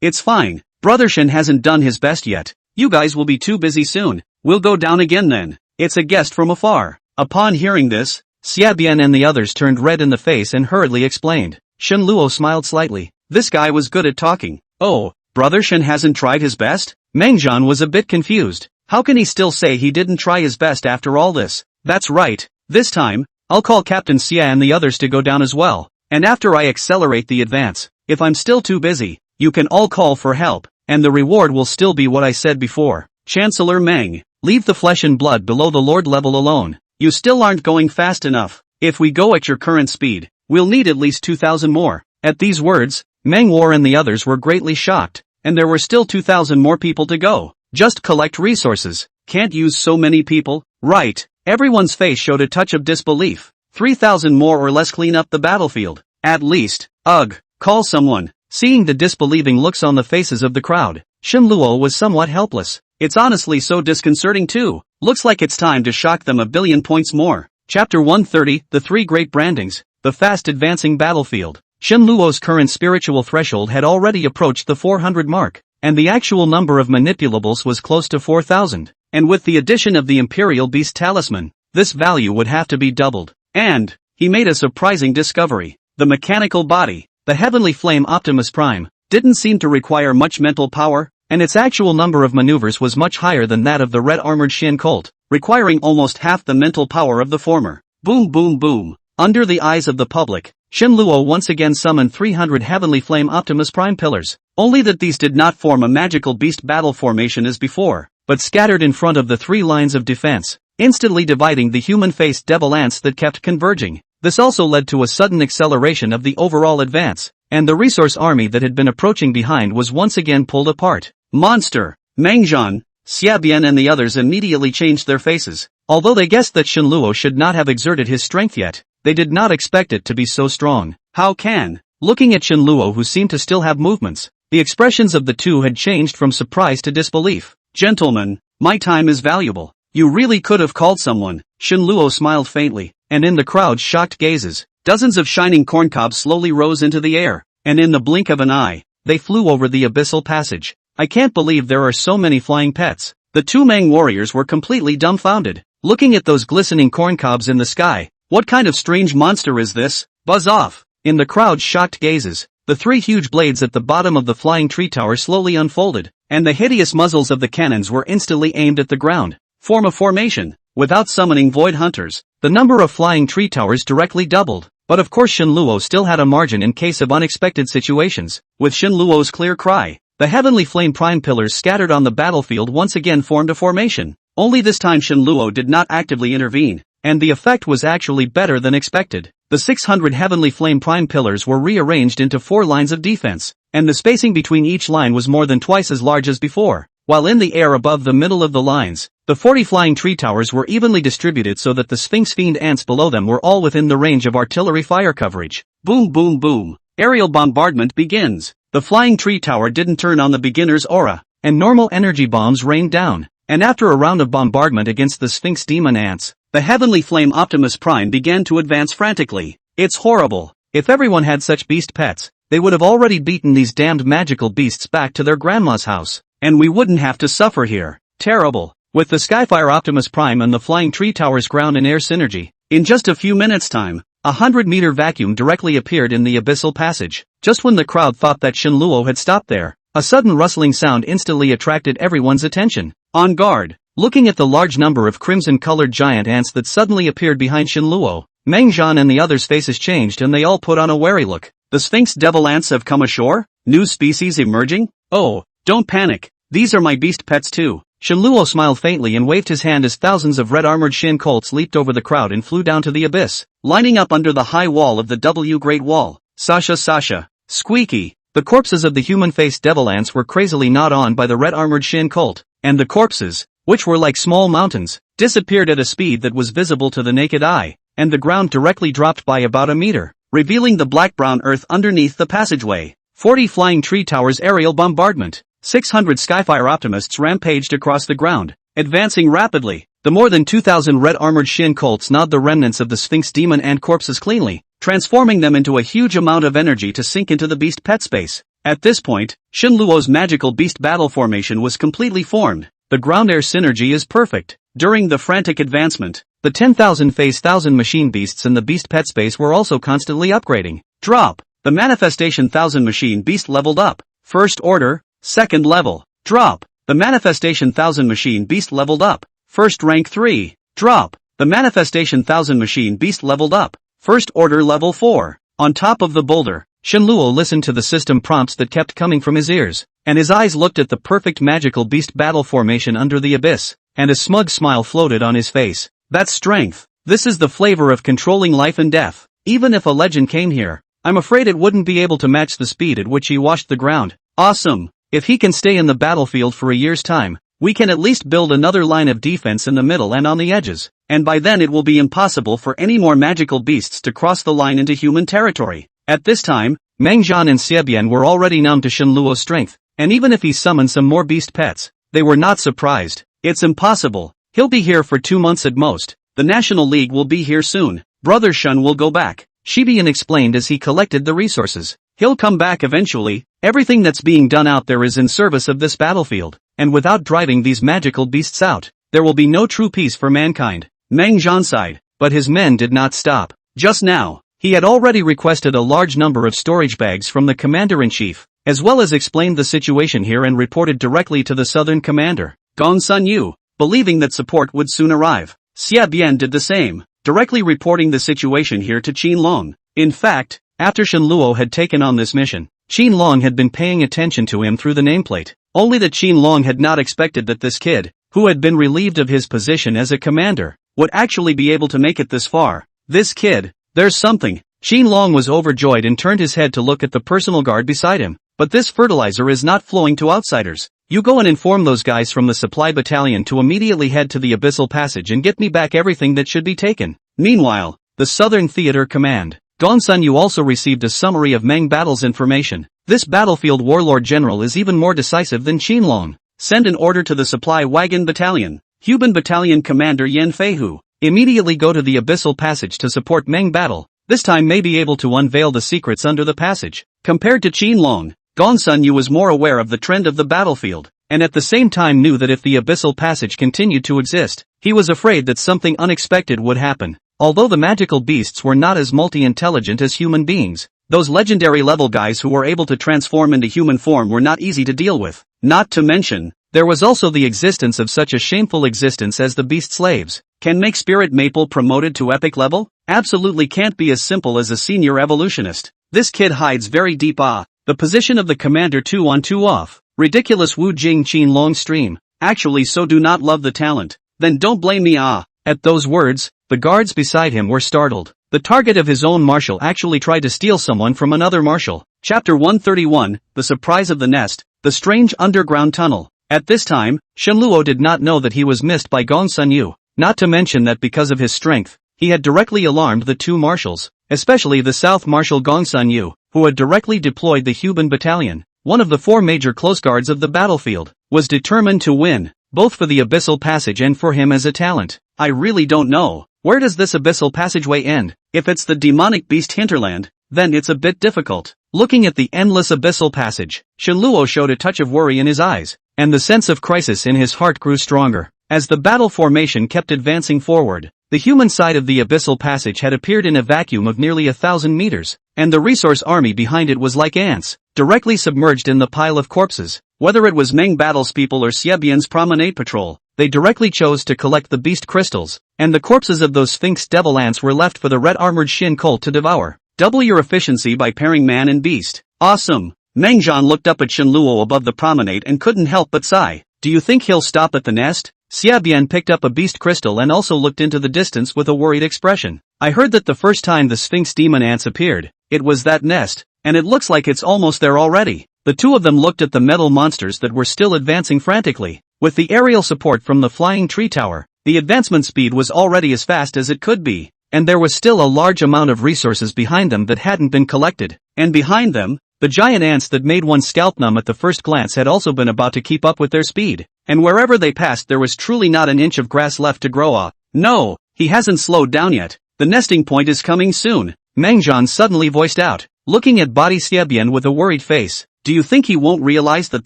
It's fine. Brother Shen hasn't done his best yet. You guys will be too busy soon. We'll go down again then. It's a guest from afar. Upon hearing this, Xiaobian and the others turned red in the face and hurriedly explained. Shen Luo smiled slightly. This guy was good at talking. Oh, Brother Shen hasn't tried his best? Mangzhan was a bit confused. How can he still say he didn't try his best after all this? That's right. This time, I'll call Captain Xia and the others to go down as well. And after I accelerate the advance, if I'm still too busy, you can all call for help, and the reward will still be what I said before. Chancellor Meng, leave the flesh and blood below the Lord level alone. You still aren't going fast enough. If we go at your current speed, we'll need at least 2,000 more. At these words, Manhwa and the others were greatly shocked, and there were still 2,000 more people to go. Just collect resources. Can't use so many people, right? Everyone's face showed a touch of disbelief. 3,000 more or less clean up the battlefield. At least. Ugh, call someone. Seeing the disbelieving looks on the faces of the crowd, Shen Luo was somewhat helpless. It's honestly so disconcerting too. Looks like it's time to shock them 1,000,000,000 points more. Chapter 130, The Three Great Brandings, The Fast Advancing Battlefield. Shen Luo's current spiritual threshold had already approached the 400 mark, and the actual number of manipulables was close to 4,000. And with the addition of the Imperial Beast Talisman, this value would have to be doubled. And he made a surprising discovery. The mechanical body, the Heavenly Flame Optimus Prime, didn't seem to require much mental power, and its actual number of maneuvers was much higher than that of the red-armored Shin Colt, requiring almost half the mental power of the former. Boom boom boom. Under the eyes of the public, Shen Luo once again summoned 300 Heavenly Flame Optimus Prime pillars, only that these did not form a magical beast battle formation as before, but scattered in front of the 3 lines of defense, instantly dividing the human-faced devil ants that kept converging. This also led to a sudden acceleration of the overall advance, and the resource army that had been approaching behind was once again pulled apart. Monster! Mangzhan, Xiabian and the others immediately changed their faces. Although they guessed that Shenluo should not have exerted his strength yet, they did not expect it to be so strong. How can? Looking at Shenluo, who seemed to still have movements, the expressions of the two had changed from surprise to disbelief. Gentlemen, my time is valuable. You really could have called someone. Shenluo smiled faintly, and in the crowd's shocked gazes, dozens of shining corncobs slowly rose into the air, and in the blink of an eye, they flew over the abyssal passage. I can't believe there are so many flying pets. The two Mang warriors were completely dumbfounded, looking at those glistening corncobs in the sky. What kind of strange monster is this? Buzz off! In the crowd's shocked gazes, the three huge blades at the bottom of the flying tree tower slowly unfolded, and the hideous muzzles of the cannons were instantly aimed at the ground. Form a formation. Without summoning void hunters, the number of flying tree towers directly doubled. But of course Shenluo still had a margin in case of unexpected situations. With Shenluo's clear cry, the heavenly flame prime pillars scattered on the battlefield once again formed a formation. Only this time Shenluo did not actively intervene, and the effect was actually better than expected. The 600 heavenly flame prime pillars were rearranged into 4 lines of defense, and the spacing between each line was more than twice as large as before. While in the air above the middle of the lines, the 40 flying tree towers were evenly distributed so that the Sphinx Fiend ants below them were all within the range of artillery fire coverage. Boom boom boom. Aerial bombardment begins. The flying tree tower didn't turn on the beginner's aura, and normal energy bombs rained down. And after a round of bombardment against the Sphinx demon ants, the heavenly flame Optimus Prime began to advance frantically. It's horrible. If everyone had such beast pets, they would have already beaten these damned magical beasts back to their grandma's house, and we wouldn't have to suffer here. Terrible. With the Skyfire Optimus Prime and the flying tree tower's ground and air synergy, in just a few minutes' time, a 100-meter vacuum directly appeared in the abyssal passage. Just when the crowd thought that Shenluo had stopped there, a sudden rustling sound instantly attracted everyone's attention. On guard. Looking at the large number of crimson-colored giant ants that suddenly appeared behind Shenluo, Mangzhan and the others' faces changed and they all put on a wary look. The Sphinx devil ants have come ashore? New species emerging? Oh, don't panic. These are my beast pets too. Shenluo smiled faintly and waved his hand as thousands of red-armored Shin colts leaped over the crowd and flew down to the abyss, lining up under the high wall of the W Great Wall. Sasha. Squeaky. The corpses of the human-faced devil ants were crazily gnawed on by the red-armored Shin colt, and the corpses, which were like small mountains, disappeared at a speed that was visible to the naked eye, and the ground directly dropped by about a meter, revealing the black-brown earth underneath the passageway. 40 flying tree towers aerial bombardment. 600 Skyfire Optimists rampaged across the ground, advancing rapidly. The more than 2,000 red-armored Shin colts gnawed the remnants of the Sphinx demon ant corpses cleanly, transforming them into a huge amount of energy to sink into the beast pet space. At this point, Shenluo's magical beast battle formation was completely formed. The ground-air synergy is perfect. During the frantic advancement, the 10,000 phase 1,000 machine beasts in the beast pet space were also constantly upgrading. Drop. The manifestation 1,000 machine beast leveled up. First order, second level. Drop. The manifestation 1,000 machine beast leveled up. First rank 3. Drop. The manifestation 1,000 machine beast leveled up. First order level 4. On top of the boulder, Shenluo listened to the system prompts that kept coming from his ears, and his eyes looked at the perfect magical beast battle formation under the abyss, and a smug smile floated on his face. That's strength. This is the flavor of controlling life and death. Even if a legend came here, I'm afraid it wouldn't be able to match the speed at which he washed the ground. Awesome. If he can stay in the battlefield for a year's time, we can at least build another line of defense in the middle and on the edges, and by then it will be impossible for any more magical beasts to cross the line into human territory. At this time, Mangzhan and Xiabian were already numb to Shenluo's strength, and even if he summoned some more beast pets, they were not surprised. It's impossible. He'll be here for 2 months at most. The National League will be here soon. Brother Shun will go back, Shibian explained as he collected the resources. He'll come back eventually. Everything that's being done out there is in service of this battlefield, and without driving these magical beasts out, there will be no true peace for mankind. Mangzhan sighed, but his men did not stop. Just now, he had already requested a large number of storage bags from the commander-in-chief, as well as explained the situation here and reported directly to the southern commander, Gong Sun Yu, believing that support would soon arrive. Xia Bian did the same, directly reporting the situation here to Qin Long. In fact, after Shenluo had taken on this mission, Qin Long had been paying attention to him through the nameplate, only that Qin Long had not expected that this kid, who had been relieved of his position as a commander, would actually be able to make it this far. This kid, there's something. Qin Long was overjoyed and turned his head to look at the personal guard beside him. But this fertilizer is not flowing to outsiders. You go and inform those guys from the supply battalion to immediately head to the Abyssal Passage and get me back everything that should be taken. Meanwhile, the Southern Theater Command. Gongsun Yu also received a summary of Meng battle's information. This battlefield warlord general is even more decisive than Qinlong. Send an order to the supply wagon battalion. Huban battalion commander Yan Feihu. Immediately go to the Abyssal Passage to support Meng battle. This time may be able to unveil the secrets under the passage. Compared to Qinlong, Gongsun Yu was more aware of the trend of the battlefield, and at the same time knew that if the Abyssal Passage continued to exist, he was afraid that something unexpected would happen. Although the magical beasts were not as multi-intelligent as human beings, those legendary level guys who were able to transform into human form were not easy to deal with. Not to mention, there was also the existence of such a shameful existence as the beast slaves. Can make Spirit Maple promoted to epic level? Absolutely can't be as simple as a senior evolutionist. This kid hides very deep. The position of the commander 2 on 2 off. Ridiculous Wu Jing Qin long stream. Actually so do not love the talent. Then don't blame me. At those words, the guards beside him were startled. The target of his own marshal actually tried to steal someone from another marshal. Chapter 131, The Surprise of the Nest, The Strange Underground Tunnel. At this time, Shenluo did not know that he was missed by Gongsun Yu, not to mention that because of his strength, he had directly alarmed the two marshals, especially the South Marshal Gongsun Yu, who had directly deployed the Huban battalion. One of the 4 major close guards of the battlefield, was determined to win, both for the Abyssal Passage and for him as a talent. I really don't know. Where does this Abyssal Passageway end? If it's the demonic beast hinterland, then it's a bit difficult. Looking at the endless Abyssal Passage, Shenluo showed a touch of worry in his eyes, and the sense of crisis in his heart grew stronger. As the battle formation kept advancing forward, the human side of the Abyssal Passage had appeared in a vacuum of nearly 1,000 meters, and the resource army behind it was like ants, directly submerged in the pile of corpses. Whether it was Meng Battle's people or Xiebian's promenade patrol, they directly chose to collect the beast crystals, and the corpses of those Sphinx devil ants were left for the red-armored Shin cult to devour. Double your efficiency by pairing man and beast. Awesome! Meng Zhan looked up at Shenluo above the promenade and couldn't help but sigh. Do you think he'll stop at the nest? Xiabian picked up a beast crystal and also looked into the distance with a worried expression. I heard that the first time the Sphinx demon ants appeared, it was that nest, and it looks like it's almost there already. The two of them looked at the metal monsters that were still advancing frantically. With the aerial support from the flying tree tower, the advancement speed was already as fast as it could be, and there was still a large amount of resources behind them that hadn't been collected. And behind them, the giant ants that made one's scalp numb at the first glance had also been about to keep up with their speed, and wherever they passed there was truly not an inch of grass left to grow. No, he hasn't slowed down yet. The nesting point is coming soon, Meng Zhan suddenly voiced out, looking at Body Xiabian with a worried face. Do you think he won't realize that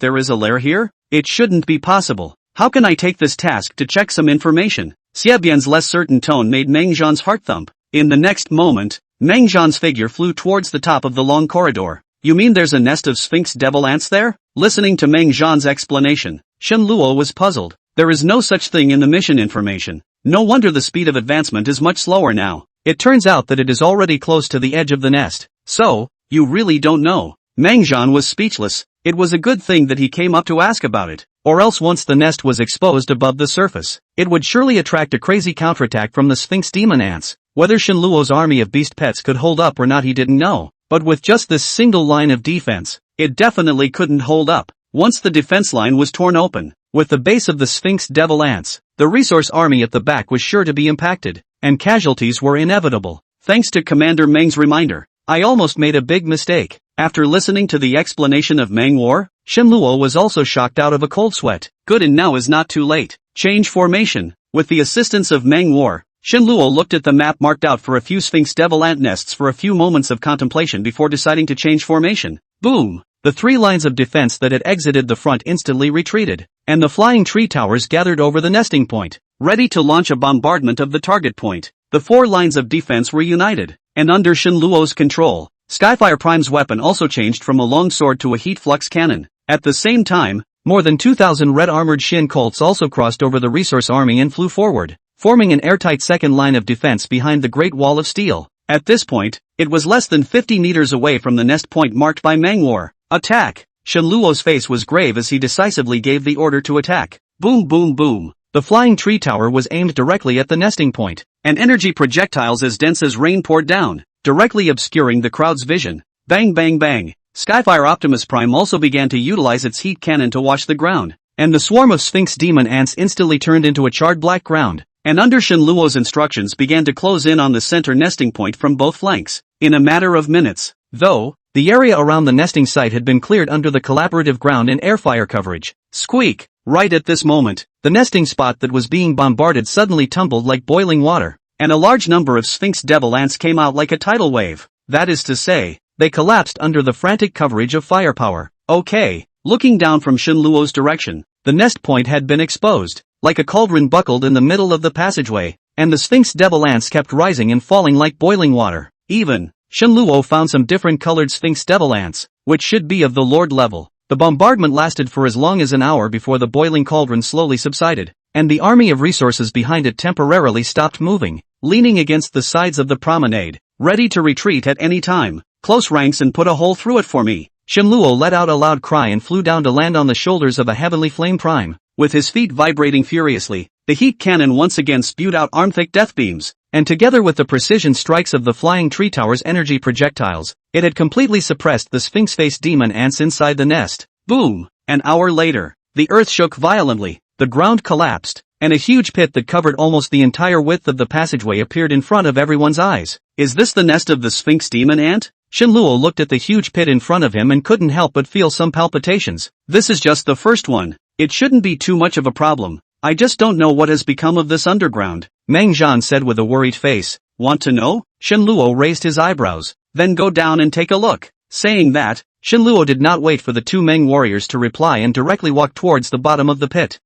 there is a lair here? It shouldn't be possible. How can I take this task to check some information? Xiabian's less certain tone made Meng Zhan's heart thump. In the next moment, Meng Zhan's figure flew towards the top of the long corridor. You mean there's a nest of Sphinx devil ants there? Listening to Meng Zhan's explanation, Shenluo was puzzled. There is no such thing in the mission information. No wonder the speed of advancement is much slower now. It turns out that it is already close to the edge of the nest. So, you really don't know. Meng Zhan was speechless. It was a good thing that he came up to ask about it, or else once the nest was exposed above the surface, it would surely attract a crazy counterattack from the Sphinx demon ants. Whether Shenluo's army of beast pets could hold up or not he didn't know, but with just this single line of defense, it definitely couldn't hold up. Once the defense line was torn open, with the base of the Sphinx devil ants, the resource army at the back was sure to be impacted, and casualties were inevitable. Thanks to Commander Meng's reminder, I almost made a big mistake. After listening to the explanation of Meng War, Shenluo was also shocked out of a cold sweat. Good, and now is not too late. Change formation. With the assistance of Meng War, Shenluo looked at the map marked out for a few Sphinx devil ant nests for a few moments of contemplation before deciding to change formation. Boom! The 3 lines of defense that had exited the front instantly retreated, and the flying tree towers gathered over the nesting point, ready to launch a bombardment of the target point. The 4 lines of defense were united, and under Shenluo's control, Skyfire Prime's weapon also changed from a long sword to a heat flux cannon. At the same time, more than 2,000 red-armored Shin colts also crossed over the resource army and flew forward, forming an airtight second line of defense behind the Great Wall of Steel. At this point, it was less than 50 meters away from the nest point marked by Meng War. Attack! Shenluo's face was grave as he decisively gave the order to attack. Boom boom boom. The flying tree tower was aimed directly at the nesting point, and energy projectiles as dense as rain poured down, directly obscuring the crowd's vision. Bang bang bang. Skyfire Optimus Prime also began to utilize its heat cannon to wash the ground, and the swarm of Sphinx demon ants instantly turned into a charred black ground, and under Shenluo's instructions began to close in on the center nesting point from both flanks, in a matter of minutes. Though, the area around the nesting site had been cleared under the collaborative ground and air fire coverage. Squeak! Right at this moment, the nesting spot that was being bombarded suddenly tumbled like boiling water, and a large number of Sphinx devil ants came out like a tidal wave. That is to say, they collapsed under the frantic coverage of firepower. Okay, looking down from Shenluo's direction, the nest point had been exposed, like a cauldron buckled in the middle of the passageway, and the Sphinx devil ants kept rising and falling like boiling water. Even, Shenluo found some different colored Sphinx devil ants, which should be of the Lord level. The bombardment lasted for as long as an hour before the boiling cauldron slowly subsided, and the army of resources behind it temporarily stopped moving, leaning against the sides of the promenade, ready to retreat at any time. Close ranks and put a hole through it for me. Shenluo let out a loud cry and flew down to land on the shoulders of a heavenly flame prime. With his feet vibrating furiously, the heat cannon once again spewed out arm-thick death beams, and together with the precision strikes of the flying tree tower's energy projectiles, it had completely suppressed the sphinx-faced demon ants inside the nest. Boom! An hour later, the earth shook violently, the ground collapsed, and a huge pit that covered almost the entire width of the passageway appeared in front of everyone's eyes. Is this the nest of the Sphinx demon ant? Shenluo looked at the huge pit in front of him and couldn't help but feel some palpitations. This is just the first one. It shouldn't be too much of a problem. I just don't know what has become of this underground, Meng Zhan said with a worried face. Want to know? Shenluo raised his eyebrows. Then go down and take a look. Saying that, Shenluo did not wait for the two Meng warriors to reply and directly walked towards the bottom of the pit.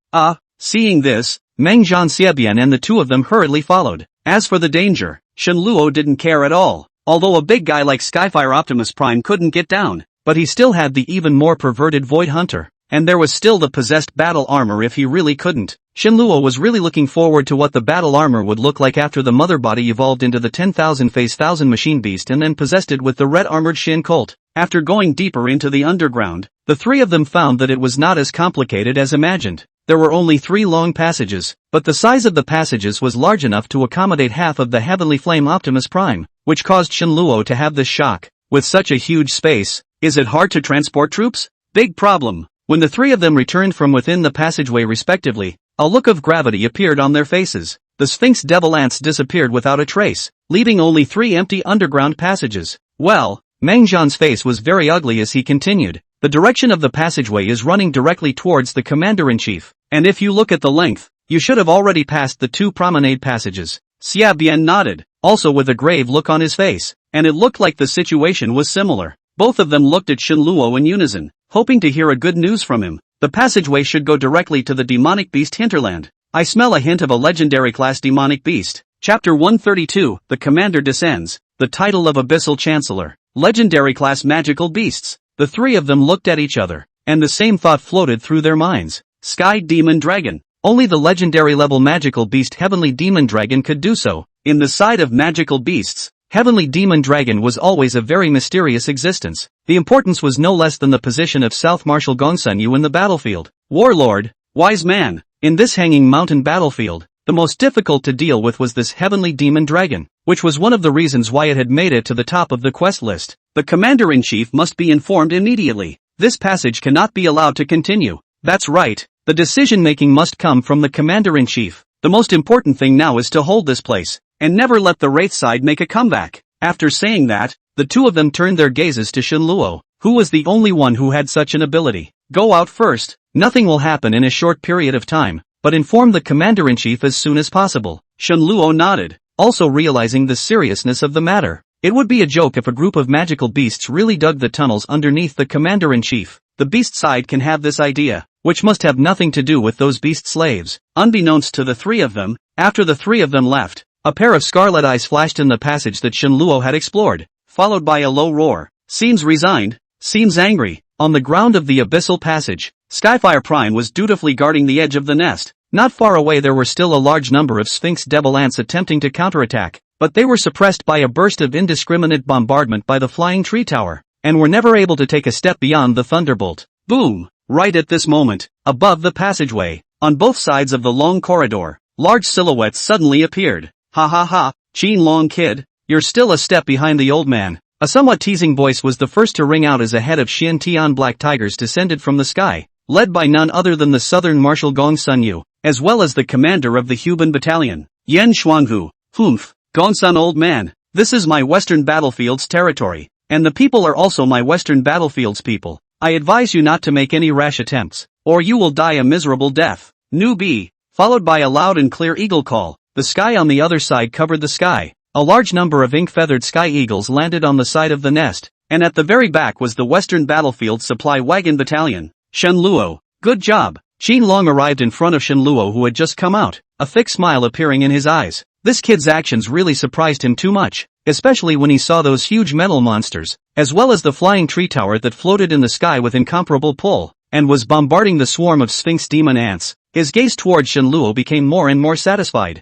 Seeing this, Meng Zhan Xiabian and the two of them hurriedly followed. As for the danger, Shenluo didn't care at all. Although a big guy like Skyfire Optimus Prime couldn't get down, but he still had the even more perverted Void Hunter, and there was still the possessed battle armor if he really couldn't. Shenluo was really looking forward to what the battle armor would look like after the mother body evolved into the 10,000 phase 1000 machine beast and then possessed it with the red armored Shin Colt. After going deeper into the underground, the three of them found that it was not as complicated as imagined. There were only 3 long passages, but the size of the passages was large enough to accommodate half of the Heavenly Flame Optimus Prime, which caused Shenluo to have this shock. With such a huge space, is it hard to transport troops? Big problem. When the three of them returned from within the passageway respectively, a look of gravity appeared on their faces. The Sphinx devil ants disappeared without a trace, leaving only 3 empty underground passages. Well, Meng Zhan's face was very ugly as he continued. The direction of the passageway is running directly towards the Commander-in-Chief, and if you look at the length, you should have already passed the 2 promenade passages. Xia Bian nodded, also with a grave look on his face, and it looked like the situation was similar. Both of them looked at Shenluo in unison, hoping to hear a good news from him. The passageway should go directly to the demonic beast hinterland. I smell a hint of a legendary class demonic beast. Chapter 132, The Commander Descends. The title of Abyssal Chancellor. Legendary class magical beasts. The three of them looked at each other, and the same thought floated through their minds. Sky Demon Dragon. Only the legendary level magical beast Heavenly Demon Dragon could do so. In the side of magical beasts, Heavenly Demon Dragon was always a very mysterious existence. The importance was no less than the position of South Marshal Gongsun in the battlefield. Warlord, wise man, in this hanging mountain battlefield, the most difficult to deal with was this Heavenly Demon Dragon, which was one of the reasons why it had made it to the top of the quest list. The Commander-in-Chief must be informed immediately. This passage cannot be allowed to continue. That's right, the decision-making must come from the Commander-in-Chief. The most important thing now is to hold this place, and never let the Wraith side make a comeback. After saying that, the two of them turned their gazes to Shenluo, who was the only one who had such an ability. Go out first. Nothing will happen in a short period of time, but inform the Commander-in-Chief as soon as possible. Shenluo nodded, also realizing the seriousness of the matter. It would be a joke if a group of magical beasts really dug the tunnels underneath the Commander-in-Chief. The beast side can have this idea, which must have nothing to do with those beast slaves. Unbeknownst to the three of them, after the three of them left, a pair of scarlet eyes flashed in the passage that Shenluo had explored, followed by a low roar. Seems resigned, seems angry. On the ground of the abyssal passage, Skyfire Prime was dutifully guarding the edge of the nest. Not far away there were still a large number of Sphinx devil ants attempting to counterattack, but they were suppressed by a burst of indiscriminate bombardment by the flying tree tower, and were never able to take a step beyond the thunderbolt. Boom! Right at this moment, above the passageway, on both sides of the long corridor, large silhouettes suddenly appeared. Ha ha ha, Qin Long kid, you're still a step behind the old man. A somewhat teasing voice was the first to ring out as a head of Xiantian Black Tigers descended from the sky, led by none other than the Southern Marshal Gong Sun Yu, as well as the commander of the Huban Battalion, Yan Xuanhu. Humph, Gong Sun old man, this is my Western Battlefield's territory, and the people are also my Western Battlefield's people. I advise you not to make any rash attempts, or you will die a miserable death. Nu B, followed by a loud and clear eagle call. The sky on the other side covered the sky. A large number of ink-feathered sky eagles landed on the side of the nest, and at the very back was the Western Battlefield Supply Wagon Battalion. Shen Luo, good job. Qin Long arrived in front of Shen Luo, who had just come out, a thick smile appearing in his eyes. This kid's actions really surprised him too much, especially when he saw those huge metal monsters, as well as the flying tree tower that floated in the sky with incomparable pull, and was bombarding the swarm of Sphinx demon ants. His gaze toward Shen Luo became more and more satisfied.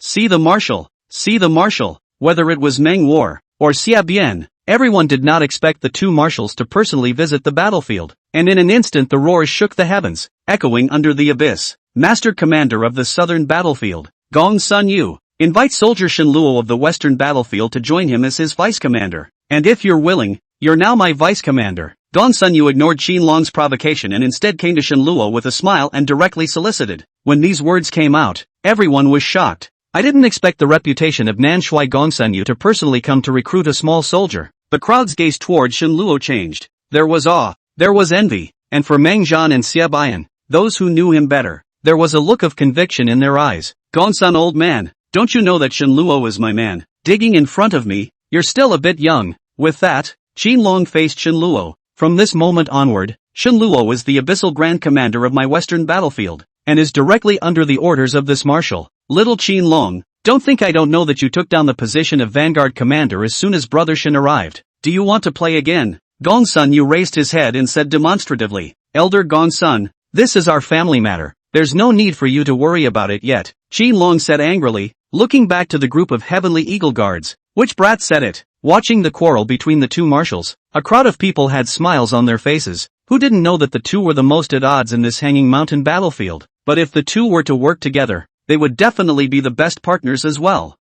See the marshal. See the marshal. Whether it was Meng War or Xia Bian, everyone did not expect the two marshals to personally visit the battlefield, and in an instant the roars shook the heavens, echoing under the abyss. Master Commander of the Southern Battlefield, Gong Sun Yu, invite Soldier Shen Luo of the Western Battlefield to join him as his vice commander, and if you're willing, you're now my vice commander. Gong Sun Yu ignored Qin Long's provocation and instead came to Shen Luo with a smile and directly solicited. When these words came out, everyone was shocked. I didn't expect the reputation of Nanshui Gongsun Yu to personally come to recruit a small soldier. The crowd's gaze toward Shen Luo changed. There was awe, there was envy, and for Meng Zhan and Xia Bian, those who knew him better, there was a look of conviction in their eyes. Gongsun old man, don't you know that Shen Luo is my man? Digging in front of me, you're still a bit young. With that, Qin Long faced Shen Luo. From this moment onward, Shen Luo is the abyssal grand commander of my Western Battlefield, and is directly under the orders of this marshal. Little Qin Long, don't think I don't know that you took down the position of Vanguard Commander as soon as Brother Shen arrived. Do you want to play again? Gongsun Yu raised his head and said demonstratively, Elder Gongsun, this is our family matter. There's no need for you to worry about it yet. Qin Long said angrily, looking back to the group of Heavenly Eagle Guards. Which brat said it? Watching the quarrel between the two marshals, a crowd of people had smiles on their faces. Who didn't know that the two were the most at odds in this hanging mountain battlefield? But if the two were to work together, they would definitely be the best partners as well.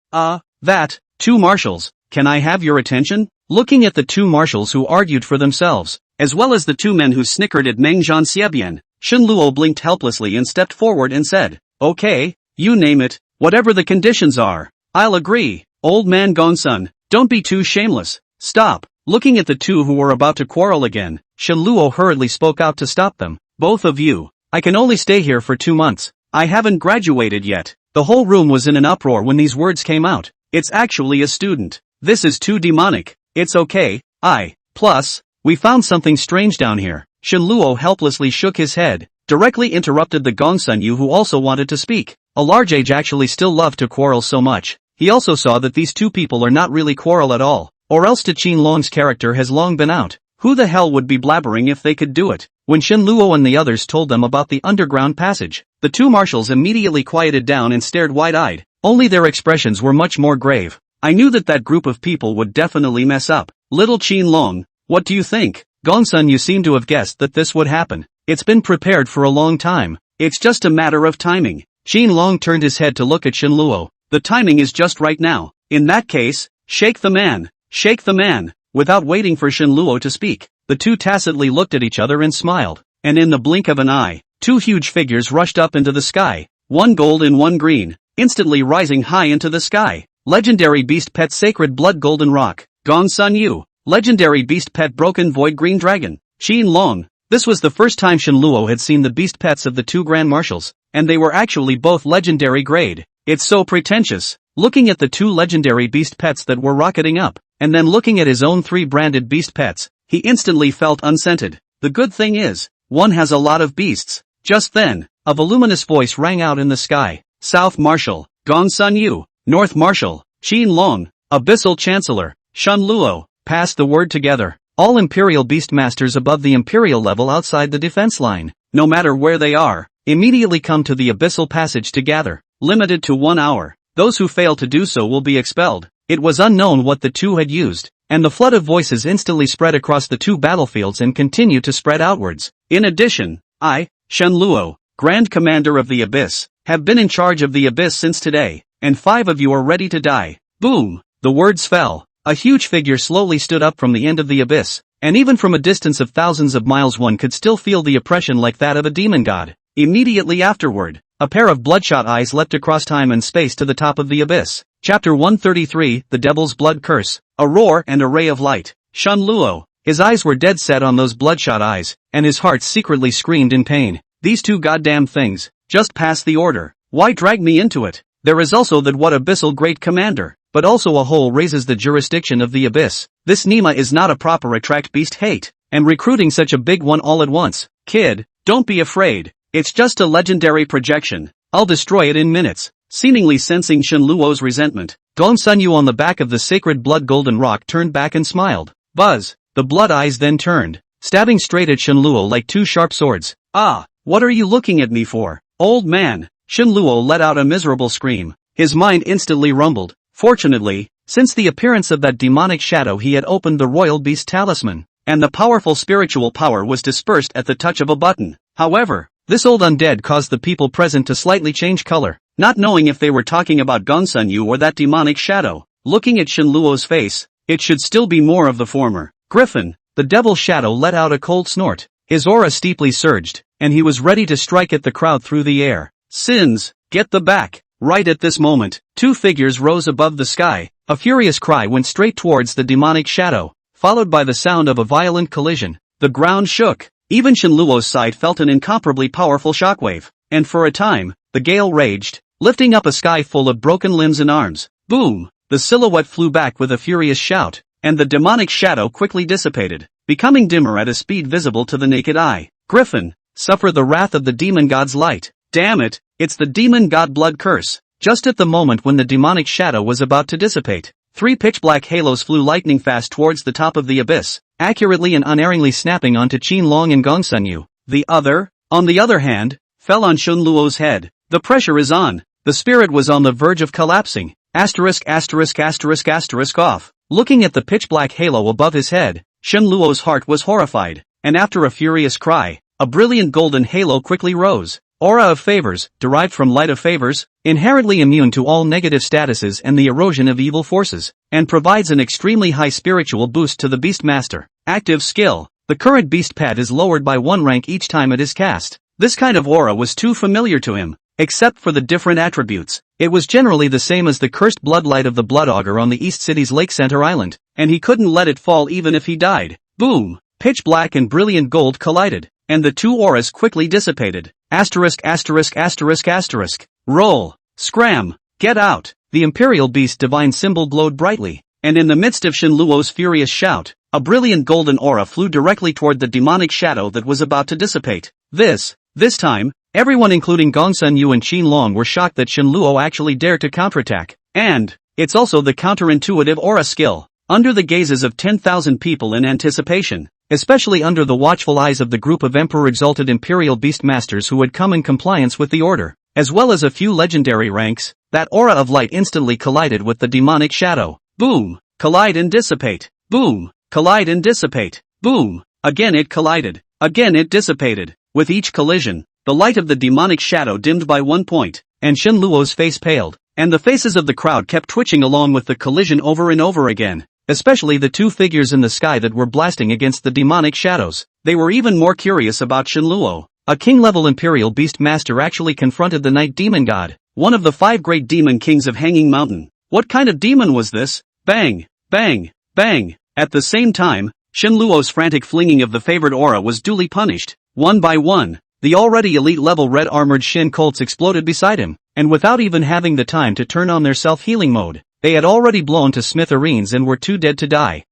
Two marshals, can I have your attention? Looking at the two marshals who argued for themselves, as well as the two men who snickered at Meng Zhan Xiebian, Shen Luo blinked helplessly and stepped forward and said, okay, you name it, whatever the conditions are, I'll agree. Old man Gongsun, don't be too shameless, stop. Looking at the two who were about to quarrel again, Shen Luo hurriedly spoke out to stop them. Both of you, I can only stay here for 2 months. I haven't graduated yet. The whole room was in an uproar when these words came out. It's actually a student. This is too demonic. It's okay. Plus, we found something strange down here. Shen Luo helplessly shook his head, directly interrupted the Gongsun Yu who also wanted to speak. A large age actually still loved to quarrel so much. He also saw that these two people are not really quarrel at all, or else Qin Long's character has long been out. Who the hell would be blabbering if they could do it? When Shen Luo and the others told them about the underground passage, the two marshals immediately quieted down and stared wide-eyed, only their expressions were much more grave. I knew that that group of people would definitely mess up. Little Qin Long, what do you think? Gongsun, you seem to have guessed that this would happen. It's been prepared for a long time. It's just a matter of timing. Qin Long turned his head to look at Shen Luo. The timing is just right now. In that case, shake the man. Shake the man. Without waiting for Shen Luo to speak, the two tacitly looked at each other and smiled, and in the blink of an eye, two huge figures rushed up into the sky, one gold and one green, instantly rising high into the sky. Legendary Beast Pet Sacred Blood Golden Rock, Gongsun Yu. Legendary Beast Pet Broken Void Green Dragon, Qin Long. This was the first time Shen Luo had seen the beast pets of the two Grand Marshals, and they were actually both legendary grade. It's so pretentious. Looking at the two legendary beast pets that were rocketing up, and then looking at his own 3 branded beast pets, he instantly felt unscented. The good thing is, one has a lot of beasts. Just then, a voluminous voice rang out in the sky. South Marshal, Gongsun Yu. North Marshal, Qin Long. Abyssal Chancellor, Shen Luo. Pass the word together. All Imperial Beastmasters above the Imperial level outside the defense line, no matter where they are, immediately come to the Abyssal Passage to gather. Limited to 1 hour. Those who fail to do so will be expelled. It was unknown what the two had used, and the flood of voices instantly spread across the two battlefields and continued to spread outwards. In addition, I, Shen Luo, Grand Commander of the Abyss, have been in charge of the Abyss since today, and 5 of you are ready to die. Boom! The words fell. A huge figure slowly stood up from the end of the abyss, and even from a distance of thousands of miles one could still feel the oppression like that of a demon god. Immediately afterward, a pair of bloodshot eyes leapt across time and space to the top of the abyss. Chapter 133, The Devil's Blood Curse. A roar and a ray of light. Shun Luo. His eyes were dead set on those bloodshot eyes, and his heart secretly screamed in pain. These two goddamn things. Just pass the order. Why drag me into it? There is also that what abyssal great commander, but also a hole raises the jurisdiction of the abyss. This Nima is not a proper attract beast hate, and recruiting such a big one all at once. Kid, don't be afraid. It's just a legendary projection. I'll destroy it in minutes. Seemingly sensing Shun Luo's resentment, Gong Sunyu on the back of the sacred blood golden rock turned back and smiled. Buzz. The blood eyes then turned, stabbing straight at Shun Luo like two sharp swords. Ah, what are you looking at me for, old man? Shun Luo let out a miserable scream. His mind instantly rumbled. Fortunately, since the appearance of that demonic shadow he had opened the royal beast talisman, and the powerful spiritual power was dispersed at the touch of a button. However, this old undead caused the people present to slightly change color, not knowing if they were talking about Gong Sunyu or that demonic shadow. Looking at Shun Luo's face, it should still be more of the former. Griffin, the devil shadow let out a cold snort. His aura steeply surged, and he was ready to strike at the crowd through the air. Sins, get the back. Right at this moment, two figures rose above the sky. A furious cry went straight towards the demonic shadow, followed by the sound of a violent collision. The ground shook. Even Shun Luo's side felt an incomparably powerful shockwave, and for a time, the gale raged, lifting up a sky full of broken limbs and arms. Boom! The silhouette flew back with a furious shout, and the demonic shadow quickly dissipated, becoming dimmer at a speed visible to the naked eye. Griffin, suffer the wrath of the demon god's light. Damn it, it's the demon god blood curse. Just at the moment when the demonic shadow was about to dissipate, three pitch-black halos flew lightning fast towards the top of the abyss, accurately and unerringly snapping onto Qin Long and Gong Sunyu. The other, on the other hand, fell on Shun Luo's head. The pressure is on. The spirit was on the verge of collapsing. Off. Looking at the pitch-black halo above his head, Shun Luo's heart was horrified, and after a furious cry, a brilliant golden halo quickly rose. Aura of favors, derived from light of favors, inherently immune to all negative statuses and the erosion of evil forces, and provides an extremely high spiritual boost to the Beast Master. Active skill. The current Beast Pet is lowered by 1 rank each time it is cast. This kind of aura was too familiar to him, except for the different attributes. It was generally the same as the cursed bloodlight of the Blood Augur on the East City's Lake Center Island, and he couldn't let it fall even if he died. Boom! Pitch black and brilliant gold collided, and the two auras quickly dissipated. Roll. Scram. Get out. The Imperial Beast divine symbol glowed brightly, and in the midst of Shun Luo's furious shout, a brilliant golden aura flew directly toward the demonic shadow that was about to dissipate. This time, everyone including Gong Sunyu and Qin Long were shocked that Shun Luo actually dared to counterattack. And it's also the counterintuitive aura skill. Under the gazes of 10,000 people in anticipation, especially under the watchful eyes of the group of Emperor-exalted Imperial Beast Masters who had come in compliance with the order, as well as a few legendary ranks, that aura of light instantly collided with the demonic shadow. Boom! Collide and dissipate. Boom! Collide and dissipate. Boom! Again it collided. Again it dissipated. With each collision, the light of the demonic shadow dimmed by 1 point, and Shun Luo's face paled, and the faces of the crowd kept twitching along with the collision over and over again. Especially the two figures in the sky that were blasting against the demonic shadows. They were even more curious about Shun Luo. A king-level Imperial Beast Master actually confronted the Night Demon God, one of the 5 great demon kings of Hanging Mountain. What kind of demon was this? Bang! Bang! Bang! At the same time, Shun Luo's frantic flinging of the favored aura was duly punished. One by one, the already elite-level red-armored Shin Colts exploded beside him, and without even having the time to turn on their self-healing mode, they had already blown to smithereens and were too dead to die.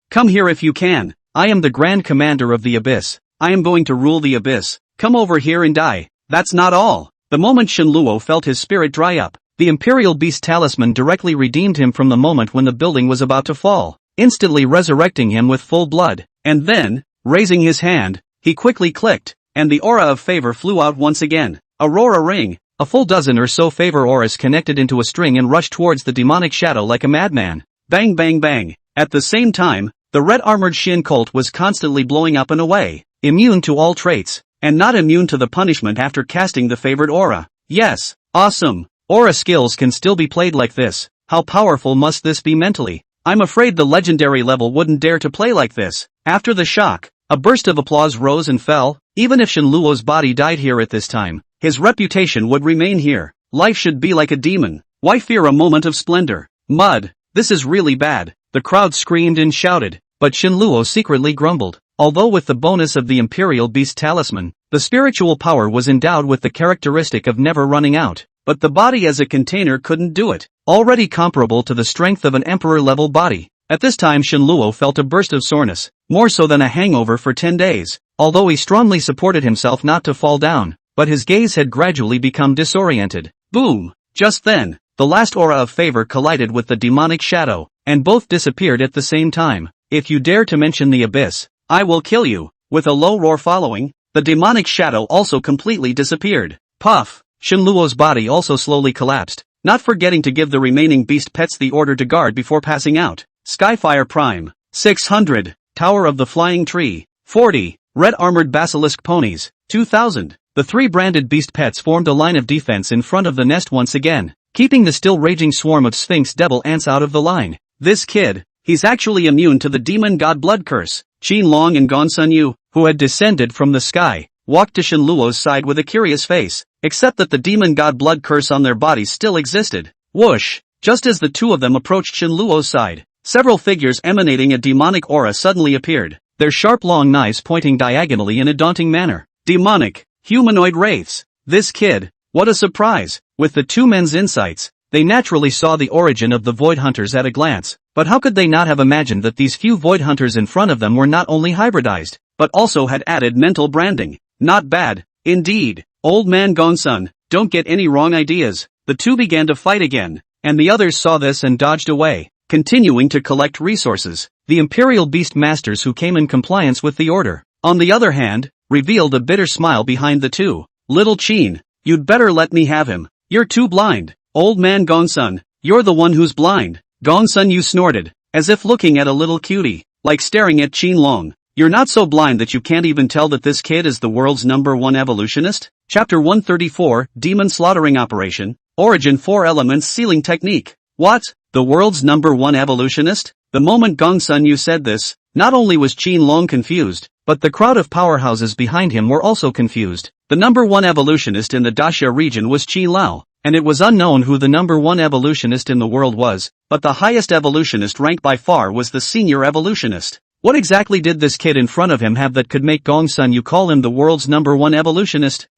Come here if you can. I am the Grand Commander of the Abyss. I am going to rule the Abyss. Come over here and die. That's not all. The moment Shun Luo felt his spirit dry up, the Imperial Beast Talisman directly redeemed him from the moment when the building was about to fall, instantly resurrecting him with full blood. And then, raising his hand, he quickly clicked, and the aura of favor flew out once again. Aurora ring. A full dozen or so favor auras connected into a string and rushed towards the demonic shadow like a madman. Bang bang bang. At the same time, the red-armored Shin Colt was constantly blowing up and away, immune to all traits, and not immune to the punishment after casting the favored aura. Yes, awesome. Aura skills can still be played like this. How powerful must this be mentally? I'm afraid the legendary level wouldn't dare to play like this. After the shock, a burst of applause rose and fell. Even if Shenluo's body died here at this time, his reputation would remain here. Life should be like a demon. Why fear a moment of splendor? Mud. This is really bad. The crowd screamed and shouted, but Shenluo secretly grumbled. Although with the bonus of the Imperial Beast Talisman, the spiritual power was endowed with the characteristic of never running out, but the body as a container couldn't do it, already comparable to the strength of an emperor-level body. At this time Shenluo felt a burst of soreness, more so than a hangover for 10 days, although he strongly supported himself not to fall down, but his gaze had gradually become disoriented. Boom! Just then, the last aura of favor collided with the demonic shadow, and both disappeared at the same time. If you dare to mention the abyss, I will kill you. With a low roar following, the demonic shadow also completely disappeared. Puff! Shenluo's body also slowly collapsed, not forgetting to give the remaining beast pets the order to guard before passing out. Skyfire Prime. 600. Tower of the Flying Tree. 40. Red Armored Basilisk Ponies. 2000. The three branded beast pets formed a line of defense in front of the nest once again, keeping the still raging swarm of Sphinx devil ants out of the line. This kid, he's actually immune to the demon god blood curse. Qinlong and Gongsun Yu, who had descended from the sky, walked to Shenluo's side with a curious face, except that the demon god blood curse on their bodies still existed. Whoosh! Just as the two of them approached Shenluo's side, several figures emanating a demonic aura suddenly appeared, their sharp long knives pointing diagonally in a daunting manner. Demonic, humanoid wraiths. This kid, what a surprise! With the two men's insights, they naturally saw the origin of the Void Hunters at a glance, but how could they not have imagined that these few Void Hunters in front of them were not only hybridized, but also had added mental branding? Not bad, indeed. Old man Gongsun, don't get any wrong ideas. The two began to fight again, and the others saw this and dodged away, continuing to collect resources. The Imperial Beast Masters who came in compliance with the order, on the other hand, revealed a bitter smile behind the two. Little Qin, you'd better let me have him. You're too blind. Old man Gongsun, you're the one who's blind. Gongsun Yu snorted, as if looking at a little cutie, like staring at Qinlong. You're not so blind that you can't even tell that this kid is the world's #1 evolutionist? Chapter 134, Demon Slaughtering Operation, Origin 4 Elements Sealing Technique. What? The world's #1 evolutionist? The moment Gongsun Yu said this, not only was Qinlong confused, but the crowd of powerhouses behind him were also confused. The #1 evolutionist in the Daxia region was Qi Lao, and it was unknown who the #1 evolutionist in the world was, but the highest evolutionist rank by far was the senior evolutionist. What exactly did this kid in front of him have that could make Gongsun Yu call him the world's #1 evolutionist?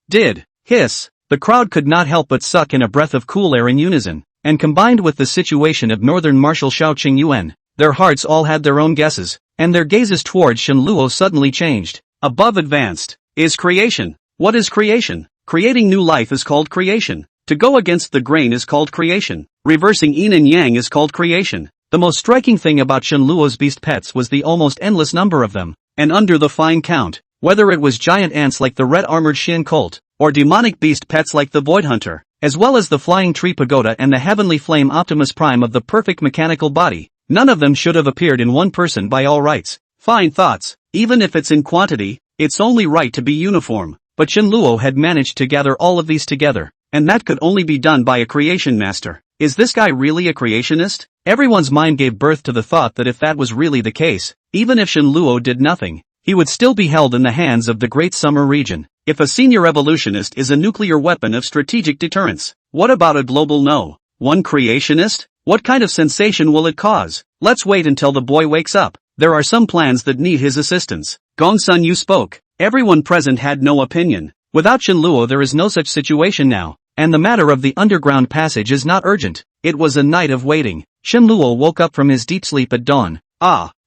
Hiss. The crowd could not help but suck in a breath of cool air in unison, and combined with the situation of Northern Marshal Xiao Qingyuan, their hearts all had their own guesses, and their gazes towards Shenluo suddenly changed. Above advanced is creation. What is creation? Creating new life is called creation. To go against the grain is called creation. Reversing yin and yang is called creation. The most striking thing about Shenluo's beast pets was the almost endless number of them, and under the fine count, whether it was giant ants like the red-armored Shin Colt, or demonic beast pets like the Void Hunter, as well as the Flying Tree Pagoda and the Heavenly Flame Optimus Prime of the perfect mechanical body, none of them should have appeared in one person by all rights. Fine thoughts. Even if it's in quantity, it's only right to be uniform. But Shenluo had managed to gather all of these together, and that could only be done by a creation master. Is this guy really a creationist? Everyone's mind gave birth to the thought that if that was really the case, even if Shenluo did nothing, he would still be held in the hands of the Great Summer Region. If a senior evolutionist is a nuclear weapon of strategic deterrence, what about a global #1 creationist? What kind of sensation will it cause? Let's wait until the boy wakes up. There are some plans that need his assistance. Gongsun Yu spoke. Everyone present had no opinion. Without Shenluo there is no such situation now, and the matter of the underground passage is not urgent. It was a night of waiting. Shenluo woke up from his deep sleep at dawn.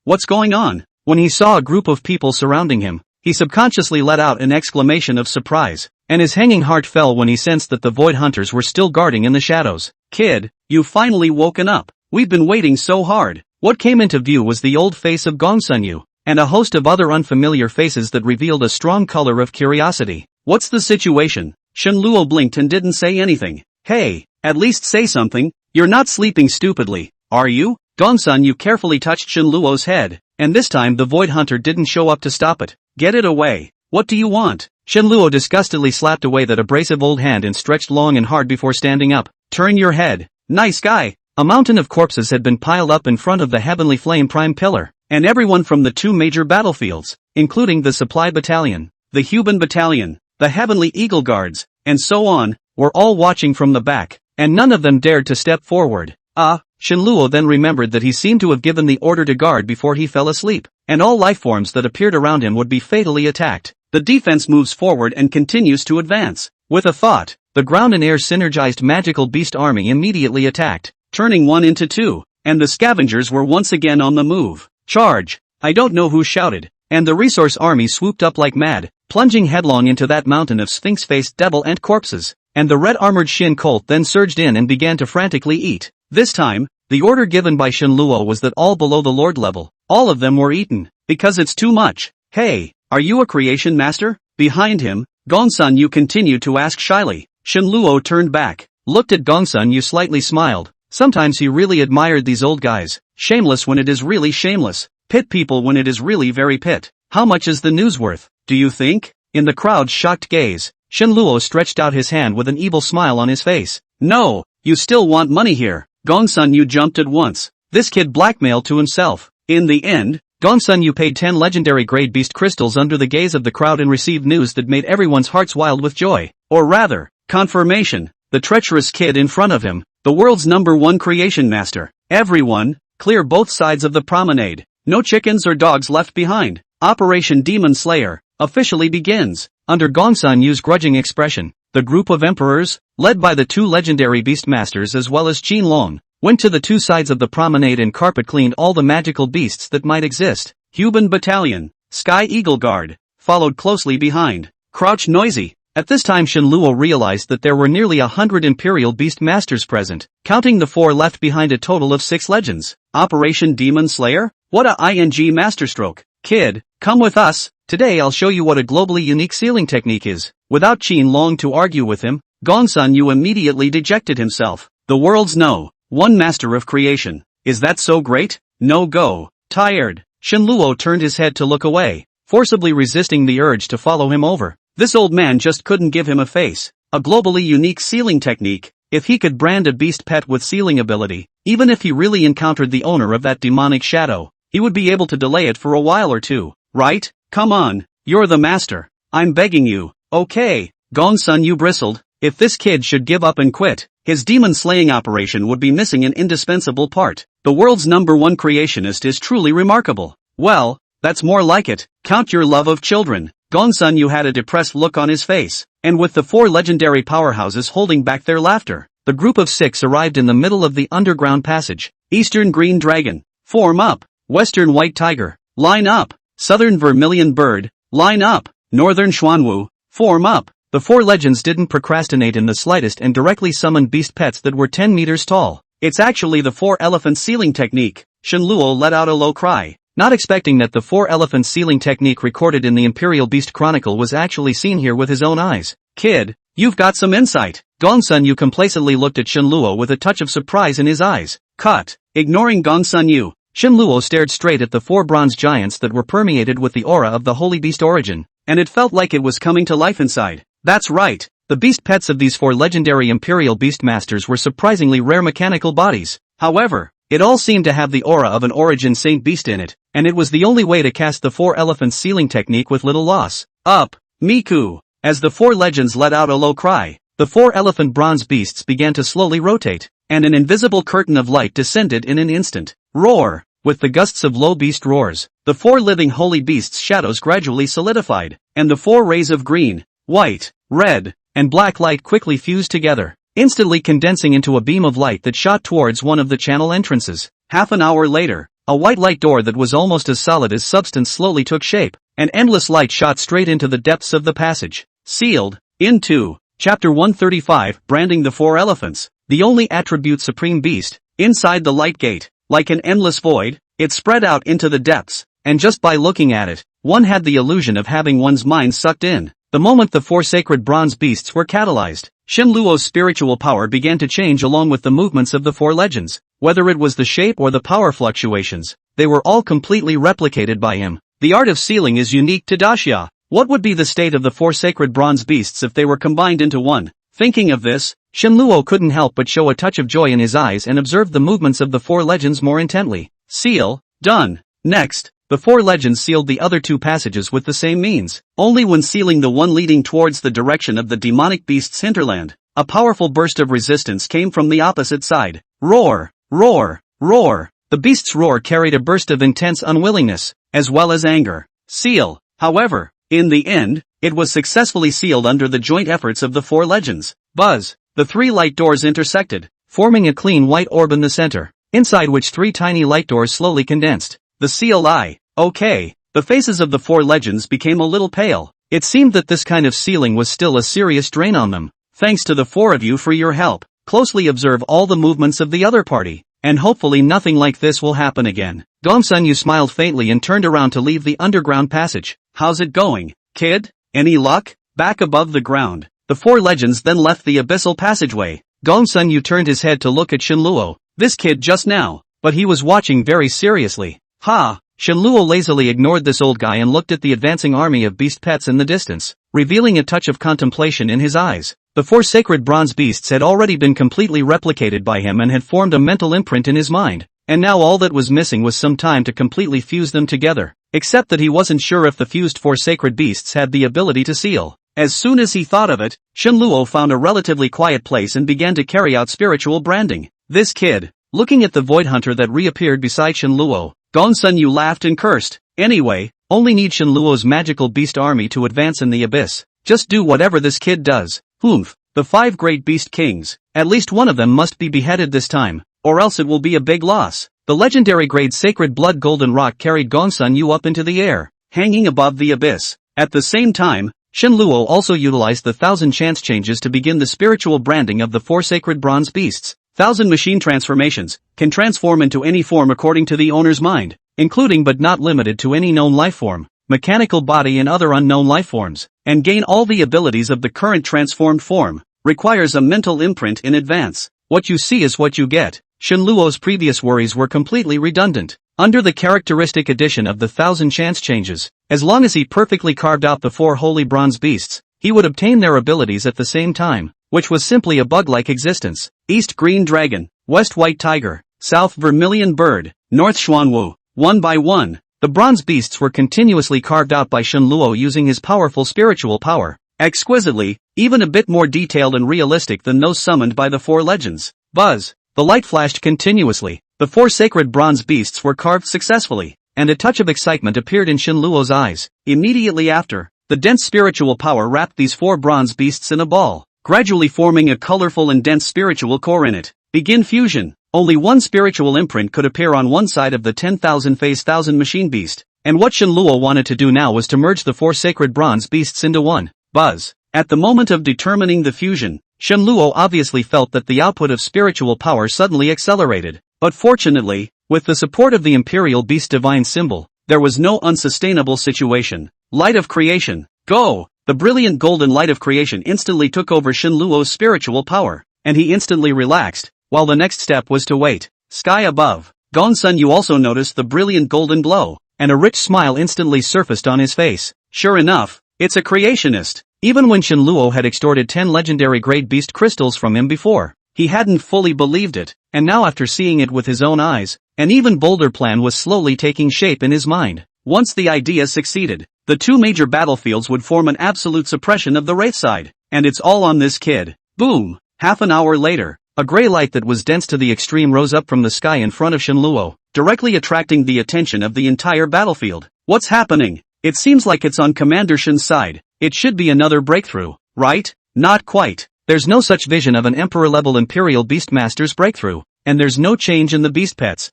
What's going on? When he saw a group of people surrounding him, he subconsciously let out an exclamation of surprise, and his hanging heart fell when he sensed that the Void Hunters were still guarding in the shadows. Kid, you've finally woken up. We've been waiting so hard. What came into view was the old face of Gongsun Yu, and a host of other unfamiliar faces that revealed a strong color of curiosity. What's the situation? Shenluo blinked and didn't say anything. Hey, at least say something. You're not sleeping stupidly, are you? Gongsun Yu carefully touched Shenluo's head, and this time the Void Hunter didn't show up to stop it. Get it away. What do you want? Shenluo disgustedly slapped away that abrasive old hand and stretched long and hard before standing up. Turn your head. Nice guy. A mountain of corpses had been piled up in front of the Heavenly Flame Prime Pillar, and everyone from the two major battlefields, including the Supply Battalion, the Huban Battalion, the Heavenly Eagle Guards, and so on, were all watching from the back, and none of them dared to step forward. Shenluo then remembered that he seemed to have given the order to guard before he fell asleep, and all lifeforms that appeared around him would be fatally attacked. The defense moves forward and continues to advance. With a thought, the ground and air synergized magical beast army immediately attacked, turning one into two, and the scavengers were once again on the move. Charge! I don't know who shouted, and the resource army swooped up like mad, plunging headlong into that mountain of sphinx-faced devil and corpses, and the red-armored Shin Colt then surged in and began to frantically eat. This time, the order given by Shenluo was that all below the Lord level, all of them were eaten, because it's too much. Hey, are you a creation master? Behind him, Gongsun Yu continued to ask shyly. Shenluo turned back, looked at Gongsun Yu, slightly smiled. Sometimes he really admired these old guys, shameless when it is really shameless, pit people when it is really very pit. How much is the news worth, do you think? In the crowd's shocked gaze, Shenluo stretched out his hand with an evil smile on his face. No, you still want money here. Gongsun Yu jumped at once. This kid blackmailed to himself. In the end, Gongsun Yu paid 10 legendary grade beast crystals under the gaze of the crowd and received news that made everyone's hearts wild with joy. Or rather, confirmation. The treacherous kid in front of him, the world's #1 creation master. Everyone, clear both sides of the promenade. No chickens or dogs left behind. Operation Demon Slayer officially begins. Under Gongsun Yu's grudging expression, the group of emperors, led by the two legendary beast masters as well as Qin Long, went to the two sides of the promenade and carpet cleaned all the magical beasts that might exist. Huban Battalion, Sky Eagle Guard, followed closely behind. Crouch noisy. At this time Shenluo realized that there were nearly 100 Imperial Beast Masters present, counting the 4 left behind, a total of 6 legends. Operation Demon Slayer? What a ing masterstroke. Kid, come with us. Today I'll show you what a globally unique sealing technique is. Without Qin Long to argue with him, Gongsun Yu immediately dejected himself. The world's #1 master of creation. Is that so great? No go. Tired. Shenluo turned his head to look away, forcibly resisting the urge to follow him over. This old man just couldn't give him a face. A globally unique sealing technique. If he could brand a beast pet with sealing ability, even if he really encountered the owner of that demonic shadow, he would be able to delay it for a while or two, right? Come on, you're the master. I'm begging you. Okay. Gongsun Yu bristled. If this kid should give up and quit, his demon-slaying operation would be missing an indispensable part. The world's #1 creationist is truly remarkable. Well, that's more like it. Count your love of children. Gongsun Yu had a depressed look on his face, and with the 4 legendary powerhouses holding back their laughter, the group of 6 arrived in the middle of the underground passage. Eastern Green Dragon, form up. Western White Tiger, line up. Southern Vermilion Bird, line up. Northern Xuanwu, form up. The 4 legends didn't procrastinate in the slightest and directly summoned beast pets that were 10 meters tall. It's actually the 4 elephant sealing technique. Shenluo let out a low cry, not expecting that the 4 elephant sealing technique recorded in the Imperial Beast Chronicle was actually seen here with his own eyes. Kid, you've got some insight. Gongsun Yu complacently looked at Shenluo with a touch of surprise in his eyes. Cut. Ignoring Gongsun Yu, Shenluo stared straight at the 4 bronze giants that were permeated with the aura of the holy beast origin, and it felt like it was coming to life inside. That's right. The beast pets of these 4 legendary Imperial Beast Masters were surprisingly rare mechanical bodies. However, it all seemed to have the aura of an origin saint beast in it, and it was the only way to cast the 4 elephant sealing technique with little loss. Up, Miku! As the 4 legends let out a low cry, the 4 elephant bronze beasts began to slowly rotate, and an invisible curtain of light descended in an instant. Roar! With the gusts of low beast roars, the 4 living holy beasts' shadows gradually solidified, and the 4 rays of green, white, red, and black light quickly fused together, instantly condensing into a beam of light that shot towards one of the channel entrances. Half an hour later, a white light door that was almost as solid as substance slowly took shape, and endless light shot straight into the depths of the passage. Sealed. Into Chapter 135, Branding the 4 Elephants. The only attribute supreme beast. Inside the light gate, like an endless void, it spread out into the depths, and just by looking at it, one had the illusion of having one's mind sucked in. The moment the 4 sacred bronze beasts were catalyzed, Shenluo's spiritual power began to change along with the movements of the 4 legends. Whether it was the shape or the power fluctuations, they were all completely replicated by him. The art of sealing is unique to Daxia. What would be the state of the 4 sacred bronze beasts if they were combined into one? Thinking of this, Shenluo couldn't help but show a touch of joy in his eyes and observed the movements of the four legends more intently. Seal, done. Next, the four legends sealed the other two passages with the same means. Only when sealing the one leading towards the direction of the demonic beast's hinterland, a powerful burst of resistance came from the opposite side. Roar, roar, roar. The beast's roar carried a burst of intense unwillingness, as well as anger. Seal, however, in the end, it was successfully sealed under the joint efforts of the four legends. Buzz. The three light doors intersected, forming a clean white orb in the center, inside which three tiny light doors slowly condensed. The seal eye. Okay. The faces of the four legends became a little pale. It seemed that this kind of sealing was still a serious drain on them. Thanks to the four of you for your help. Closely observe all the movements of the other party, and hopefully nothing like this will happen again. Gongsun smiled faintly and turned around to leave the underground passage. How's it going, kid? Any luck? Back above the ground, the four legends then left the abyssal passageway. Gongsun turned his head to look at Shenluo. This kid just now, but he was watching very seriously. Ha! Shenluo lazily ignored this old guy and looked at the advancing army of beast pets in the distance, revealing a touch of contemplation in his eyes. The four sacred bronze beasts had already been completely replicated by him and had formed a mental imprint in his mind, and now all that was missing was some time to completely fuse them together, except that he wasn't sure if the fused four sacred beasts had the ability to seal. As soon as he thought of it, Shenluo found a relatively quiet place and began to carry out spiritual branding. This kid, looking at the void hunter that reappeared beside Shenluo, Gongsun laughed and cursed. Anyway, only need Shenluo's magical beast army to advance in the abyss. Just do whatever this kid does. Humph. The five great beast kings, at least one of them must be beheaded this time, or else it will be a big loss. The legendary grade sacred blood golden rock carried Gongsun up into the air, hanging above the abyss. At the same time, Shenluo also utilized the 1,000 chance changes to begin the spiritual branding of the four sacred bronze beasts. 1,000 machine transformations can transform into any form according to the owner's mind, including but not limited to any known life form, mechanical body and other unknown life forms, and gain all the abilities of the current transformed form. Requires a mental imprint in advance. What you see is what you get. Shenluo's previous worries were completely redundant. Under the characteristic addition of the 1,000 chance changes, as long as he perfectly carved out the four holy bronze beasts, he would obtain their abilities at the same time, which was simply a bug-like existence. East green dragon, west white tiger, south vermilion bird, north xuanwu. One by one, the bronze beasts were continuously carved out by Shenluo using his powerful spiritual power. Exquisitely, even a bit more detailed and realistic than those summoned by the four legends. Buzz. The light flashed continuously. The four sacred bronze beasts were carved successfully, and a touch of excitement appeared in Shenluo's eyes. Immediately after, the dense spiritual power wrapped these four bronze beasts in a ball, gradually forming a colorful and dense spiritual core in it. Begin fusion. Only one spiritual imprint could appear on one side of the 10,000 phase 1,000 machine beast, and what Shenluo wanted to do now was to merge the four sacred bronze beasts into one. Buzz. At the moment of determining the fusion, Shenluo obviously felt that the output of spiritual power suddenly accelerated, but fortunately, with the support of the Imperial Beast Divine symbol, there was no unsustainable situation. Light of creation. Go! The brilliant golden light of creation instantly took over Shenluo's spiritual power, and he instantly relaxed, while the next step was to wait. Sky above. Gongsun also noticed the brilliant golden glow, and a rich smile instantly surfaced on his face. Sure enough, it's a creationist. Even when Shenluo had extorted 10 legendary grade beast crystals from him before, he hadn't fully believed it, and now after seeing it with his own eyes, an even bolder plan was slowly taking shape in his mind. Once the idea succeeded, the two major battlefields would form an absolute suppression of the Wraith side, and it's all on this kid. Boom! Half an hour later, a gray light that was dense to the extreme rose up from the sky in front of Shenluo, directly attracting the attention of the entire battlefield. What's happening? It seems like it's on Commander Shen's side. It should be another breakthrough, right? Not quite. There's no such vision of an Emperor-level Imperial Beastmaster's breakthrough, and there's no change in the beast pets.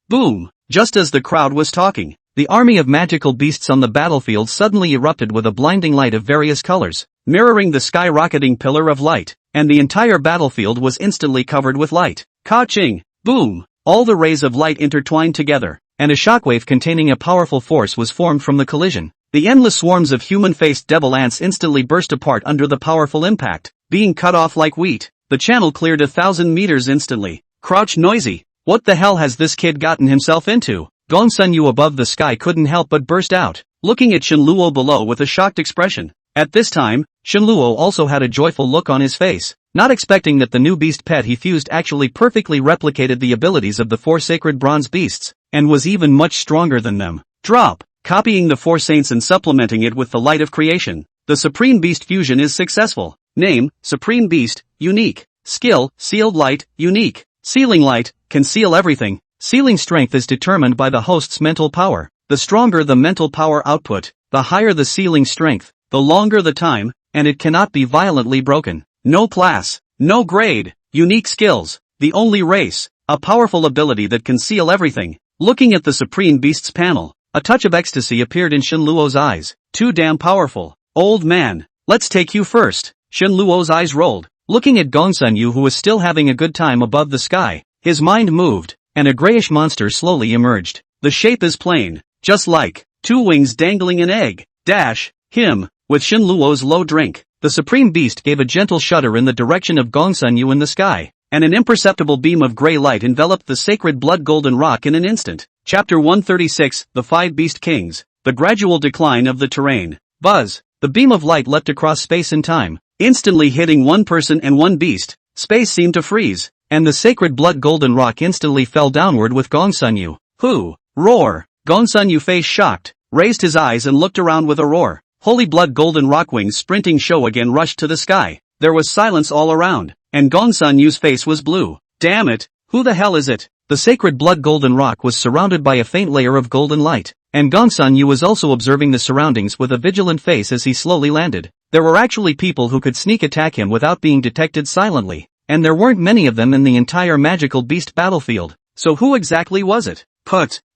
Boom! Just as the crowd was talking, the army of magical beasts on the battlefield suddenly erupted with a blinding light of various colors, mirroring the skyrocketing pillar of light, and the entire battlefield was instantly covered with light. Ka-ching! Boom! All the rays of light intertwined together, and a shockwave containing a powerful force was formed from the collision. The endless swarms of human-faced devil ants instantly burst apart under the powerful impact, being cut off like wheat. The channel cleared 1,000 meters instantly. Crouch noisy. What the hell has this kid gotten himself into? Gongsun above the sky couldn't help but burst out, looking at Shenluo below with a shocked expression. At this time, Shenluo also had a joyful look on his face, not expecting that the new beast pet he fused actually perfectly replicated the abilities of the 4 sacred bronze beasts, and was even much stronger than them. Drop. Copying the 4 saints and supplementing it with the light of creation. The Supreme Beast fusion is successful. Name, Supreme Beast, unique. Skill, Sealed Light, unique. Sealing Light, can seal everything. Sealing strength is determined by the host's mental power. The stronger the mental power output, the higher the sealing strength, the longer the time, and it cannot be violently broken. No class, no grade, unique skills, the only race, a powerful ability that can seal everything. Looking at the Supreme Beasts panel, a touch of ecstasy appeared in Shenluo's eyes. Too damn powerful. Old man, let's take you first. Shenluo's eyes rolled, looking at Gongsun Yu, who was still having a good time above the sky. His mind moved, and a grayish monster slowly emerged. The shape is plain, just like 2 wings dangling an egg. Him, with Shenluo's low drink. The Supreme Beast gave a gentle shudder in the direction of Gongsun Yu in the sky, and an imperceptible beam of gray light enveloped the sacred blood golden rock in an instant. Chapter 136, The 5 Beast Kings, The Gradual Decline of the Terrain. Buzz. The beam of light leapt across space and time, instantly hitting 1 person and 1 beast. Space seemed to freeze, and the sacred blood golden rock instantly fell downward with Gongsun Yu. Who? Roar. Gongsun Yu, face shocked, raised his eyes and looked around with a roar. Holy blood golden rock wings sprinting show again rushed to the sky. There was silence all around, and Gongsun Yu's face was blue. Damn it, who the hell is it? The sacred blood golden rock was surrounded by a faint layer of golden light, and Gongsun Yu was also observing the surroundings with a vigilant face as he slowly landed. There were actually people who could sneak attack him without being detected silently, and there weren't many of them in the entire magical beast battlefield. So who exactly was it?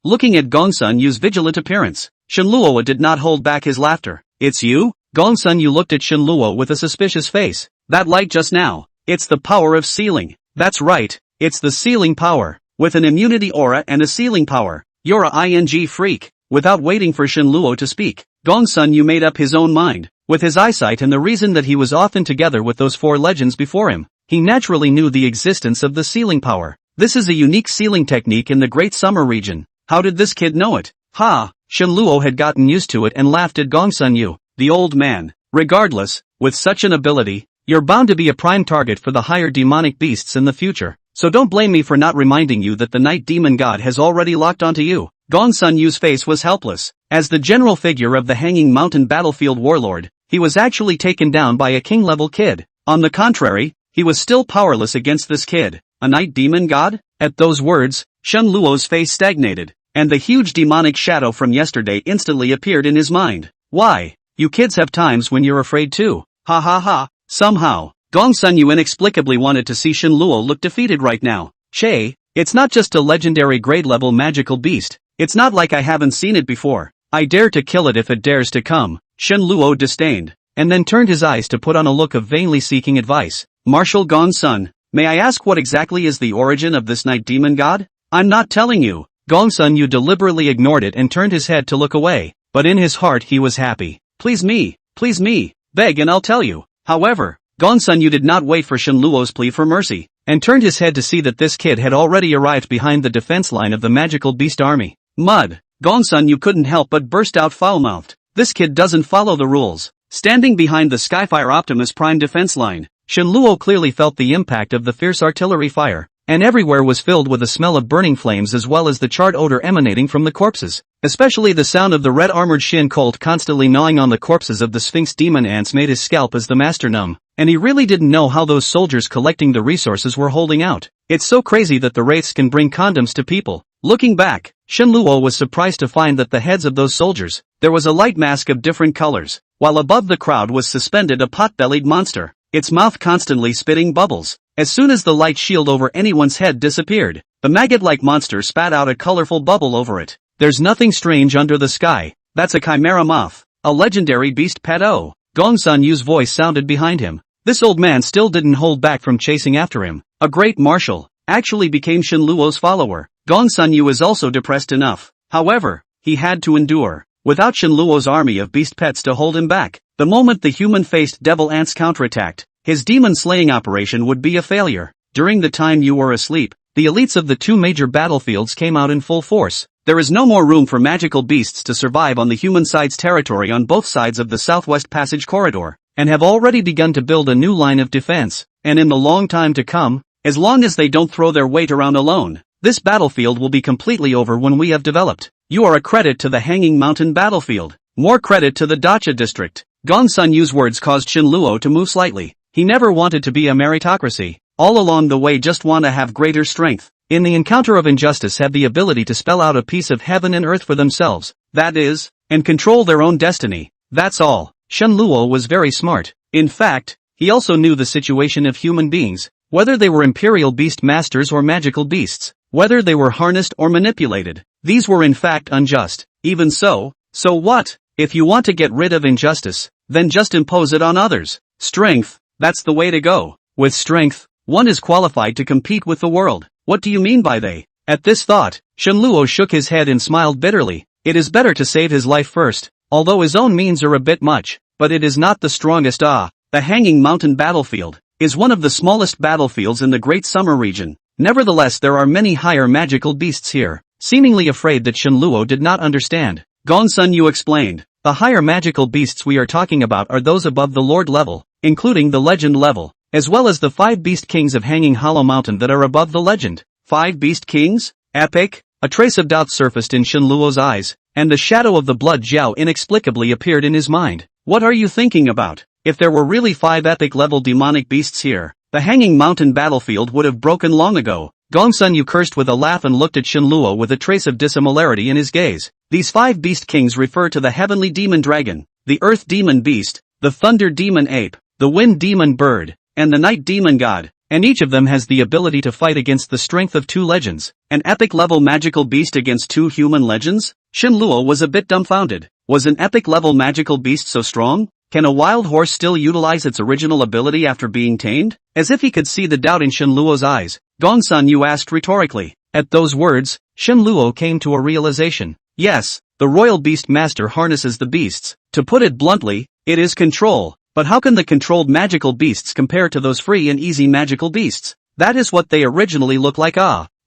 Looking at Gongsun Yu's vigilant appearance, Shenluo did not hold back his laughter. It's you? Gongsun Yu looked at Shenluo with a suspicious face. That light just now, it's the power of sealing. That's right, it's the sealing power. With an immunity aura and a sealing power, you're a ING freak. Without waiting for Shenluo to speak, Gongsun Yu made up his own mind. With his eyesight and the reason that he was often together with those 4 legends before him, he naturally knew the existence of the sealing power. This is a unique sealing technique in the Great Summer region. How did this kid know it? Ha! Shenluo had gotten used to it and laughed at Gongsun Yu, the old man. Regardless, with such an ability, you're bound to be a prime target for the higher demonic beasts in the future. So don't blame me for not reminding you that the night demon god has already locked onto you. Gongsun Yu's face was helpless. As the general figure of the Hanging Mountain battlefield warlord, he was actually taken down by a king-level kid. On the contrary, he was still powerless against this kid. A night demon god? At those words, Shenluo's face stagnated, and the huge demonic shadow from yesterday instantly appeared in his mind. Why? You kids have times when you're afraid too. Ha ha ha. Somehow, Gongsun Yu inexplicably wanted to see Shenluo look defeated right now. Che, it's not just a legendary grade-level magical beast. It's not like I haven't seen it before. I dare to kill it if it dares to come. Shenluo disdained, and then turned his eyes to put on a look of vainly seeking advice. Marshal Gongsun, may I ask what exactly is the origin of this night demon god? I'm not telling you. Gongsun Yu deliberately ignored it and turned his head to look away, but in his heart he was happy. Please me, beg and I'll tell you. However, Gongsun Yu did not wait for Shenluo's plea for mercy, and turned his head to see that this kid had already arrived behind the defense line of the magical beast army. Mud. Gongsun Yu couldn't help but burst out foul-mouthed. This kid doesn't follow the rules. Standing behind the Skyfire Optimus Prime defense line, Shenluo clearly felt the impact of the fierce artillery fire, and everywhere was filled with a smell of burning flames as well as the charred odor emanating from the corpses. Especially the sound of the red-armored Shin Colt constantly gnawing on the corpses of the Sphinx demon ants made his scalp as the master numb, and he really didn't know how those soldiers collecting the resources were holding out. It's so crazy that the wraiths can bring condoms to people. Looking back, Shenluo was surprised to find that the heads of those soldiers, there was a light mask of different colors, while above the crowd was suspended a pot-bellied monster, its mouth constantly spitting bubbles. As soon as the light shield over anyone's head disappeared, the maggot-like monster spat out a colorful bubble over it. There's nothing strange under the sky. That's a chimera moth, a legendary beast pet. Oh, Gongsun Yu's voice sounded behind him. This old man still didn't hold back from chasing after him. A great marshal actually became Shenluo's follower. Gongsun Yu is also depressed enough. However, he had to endure, without Shenluo's army of beast pets to hold him back. The moment the human-faced devil ants counterattacked, his demon-slaying operation would be a failure. During the time you were asleep, the elites of the 2 major battlefields came out in full force. There is no more room for magical beasts to survive on the human side's territory on both sides of the Southwest Passage corridor. and have already begun to build a new line of defense, and in the long time to come, as long as they don't throw their weight around alone, this battlefield will be completely over when we have developed. You are a credit to the Hanging Mountain battlefield. More credit to the Dacha district. Gong Sun Yu's words caused Shin Luo to move slightly. He never wanted to be a meritocracy. All along the way just want to have greater strength. In the encounter of injustice have the ability to spell out a piece of heaven and earth for themselves. That is, and control their own destiny. That's all. Shin Luo was very smart. In fact, he also knew the situation of human beings. Whether they were imperial beast masters or magical beasts. Whether they were harnessed or manipulated. These were in fact unjust. Even so what? If you want to get rid of injustice, then just impose it on others. Strength, that's the way to go. With strength, one is qualified to compete with the world. What do you mean by they? At this thought, Shin Luo shook his head and smiled bitterly. It is better to save his life first, although his own means are a bit much, but it is not the strongest. The Hanging Mountain battlefield is one of the smallest battlefields in the Great Summer region. Nevertheless, there are many higher magical beasts here. Seemingly afraid that Shin Luo did not understand, Gong Sun Yu explained, the higher magical beasts we are talking about are those above the Lord level, including the Legend level, as well as the 5 Beast Kings of Hanging Hollow Mountain that are above the Legend. 5 Beast Kings? Epic? A trace of doubt surfaced in Shin Luo's eyes, and the shadow of the blood Jiao inexplicably appeared in his mind. What are you thinking about? If there were really 5 epic level demonic beasts here, the Hanging Mountain battlefield would have broken long ago. Gong Sun Yu cursed with a laugh and looked at Shin Luo with a trace of dissimilarity in his gaze. These 5 beast kings refer to the heavenly demon dragon, the earth demon beast, the thunder demon ape, the wind demon bird, and the night demon god, and each of them has the ability to fight against the strength of 2 legends. An epic level magical beast against 2 human legends? Shin Luo was a bit dumbfounded. Was an epic level magical beast so strong? Can a wild horse still utilize its original ability after being tamed? As if he could see the doubt in Shin Luo's eyes, Gong Sun Yu asked rhetorically. At those words, Shin Luo came to a realization. Yes, the royal beast master harnesses the beasts. To put it bluntly, it is control. But how can the controlled magical beasts compare to those free and easy magical beasts? That is what they originally look like.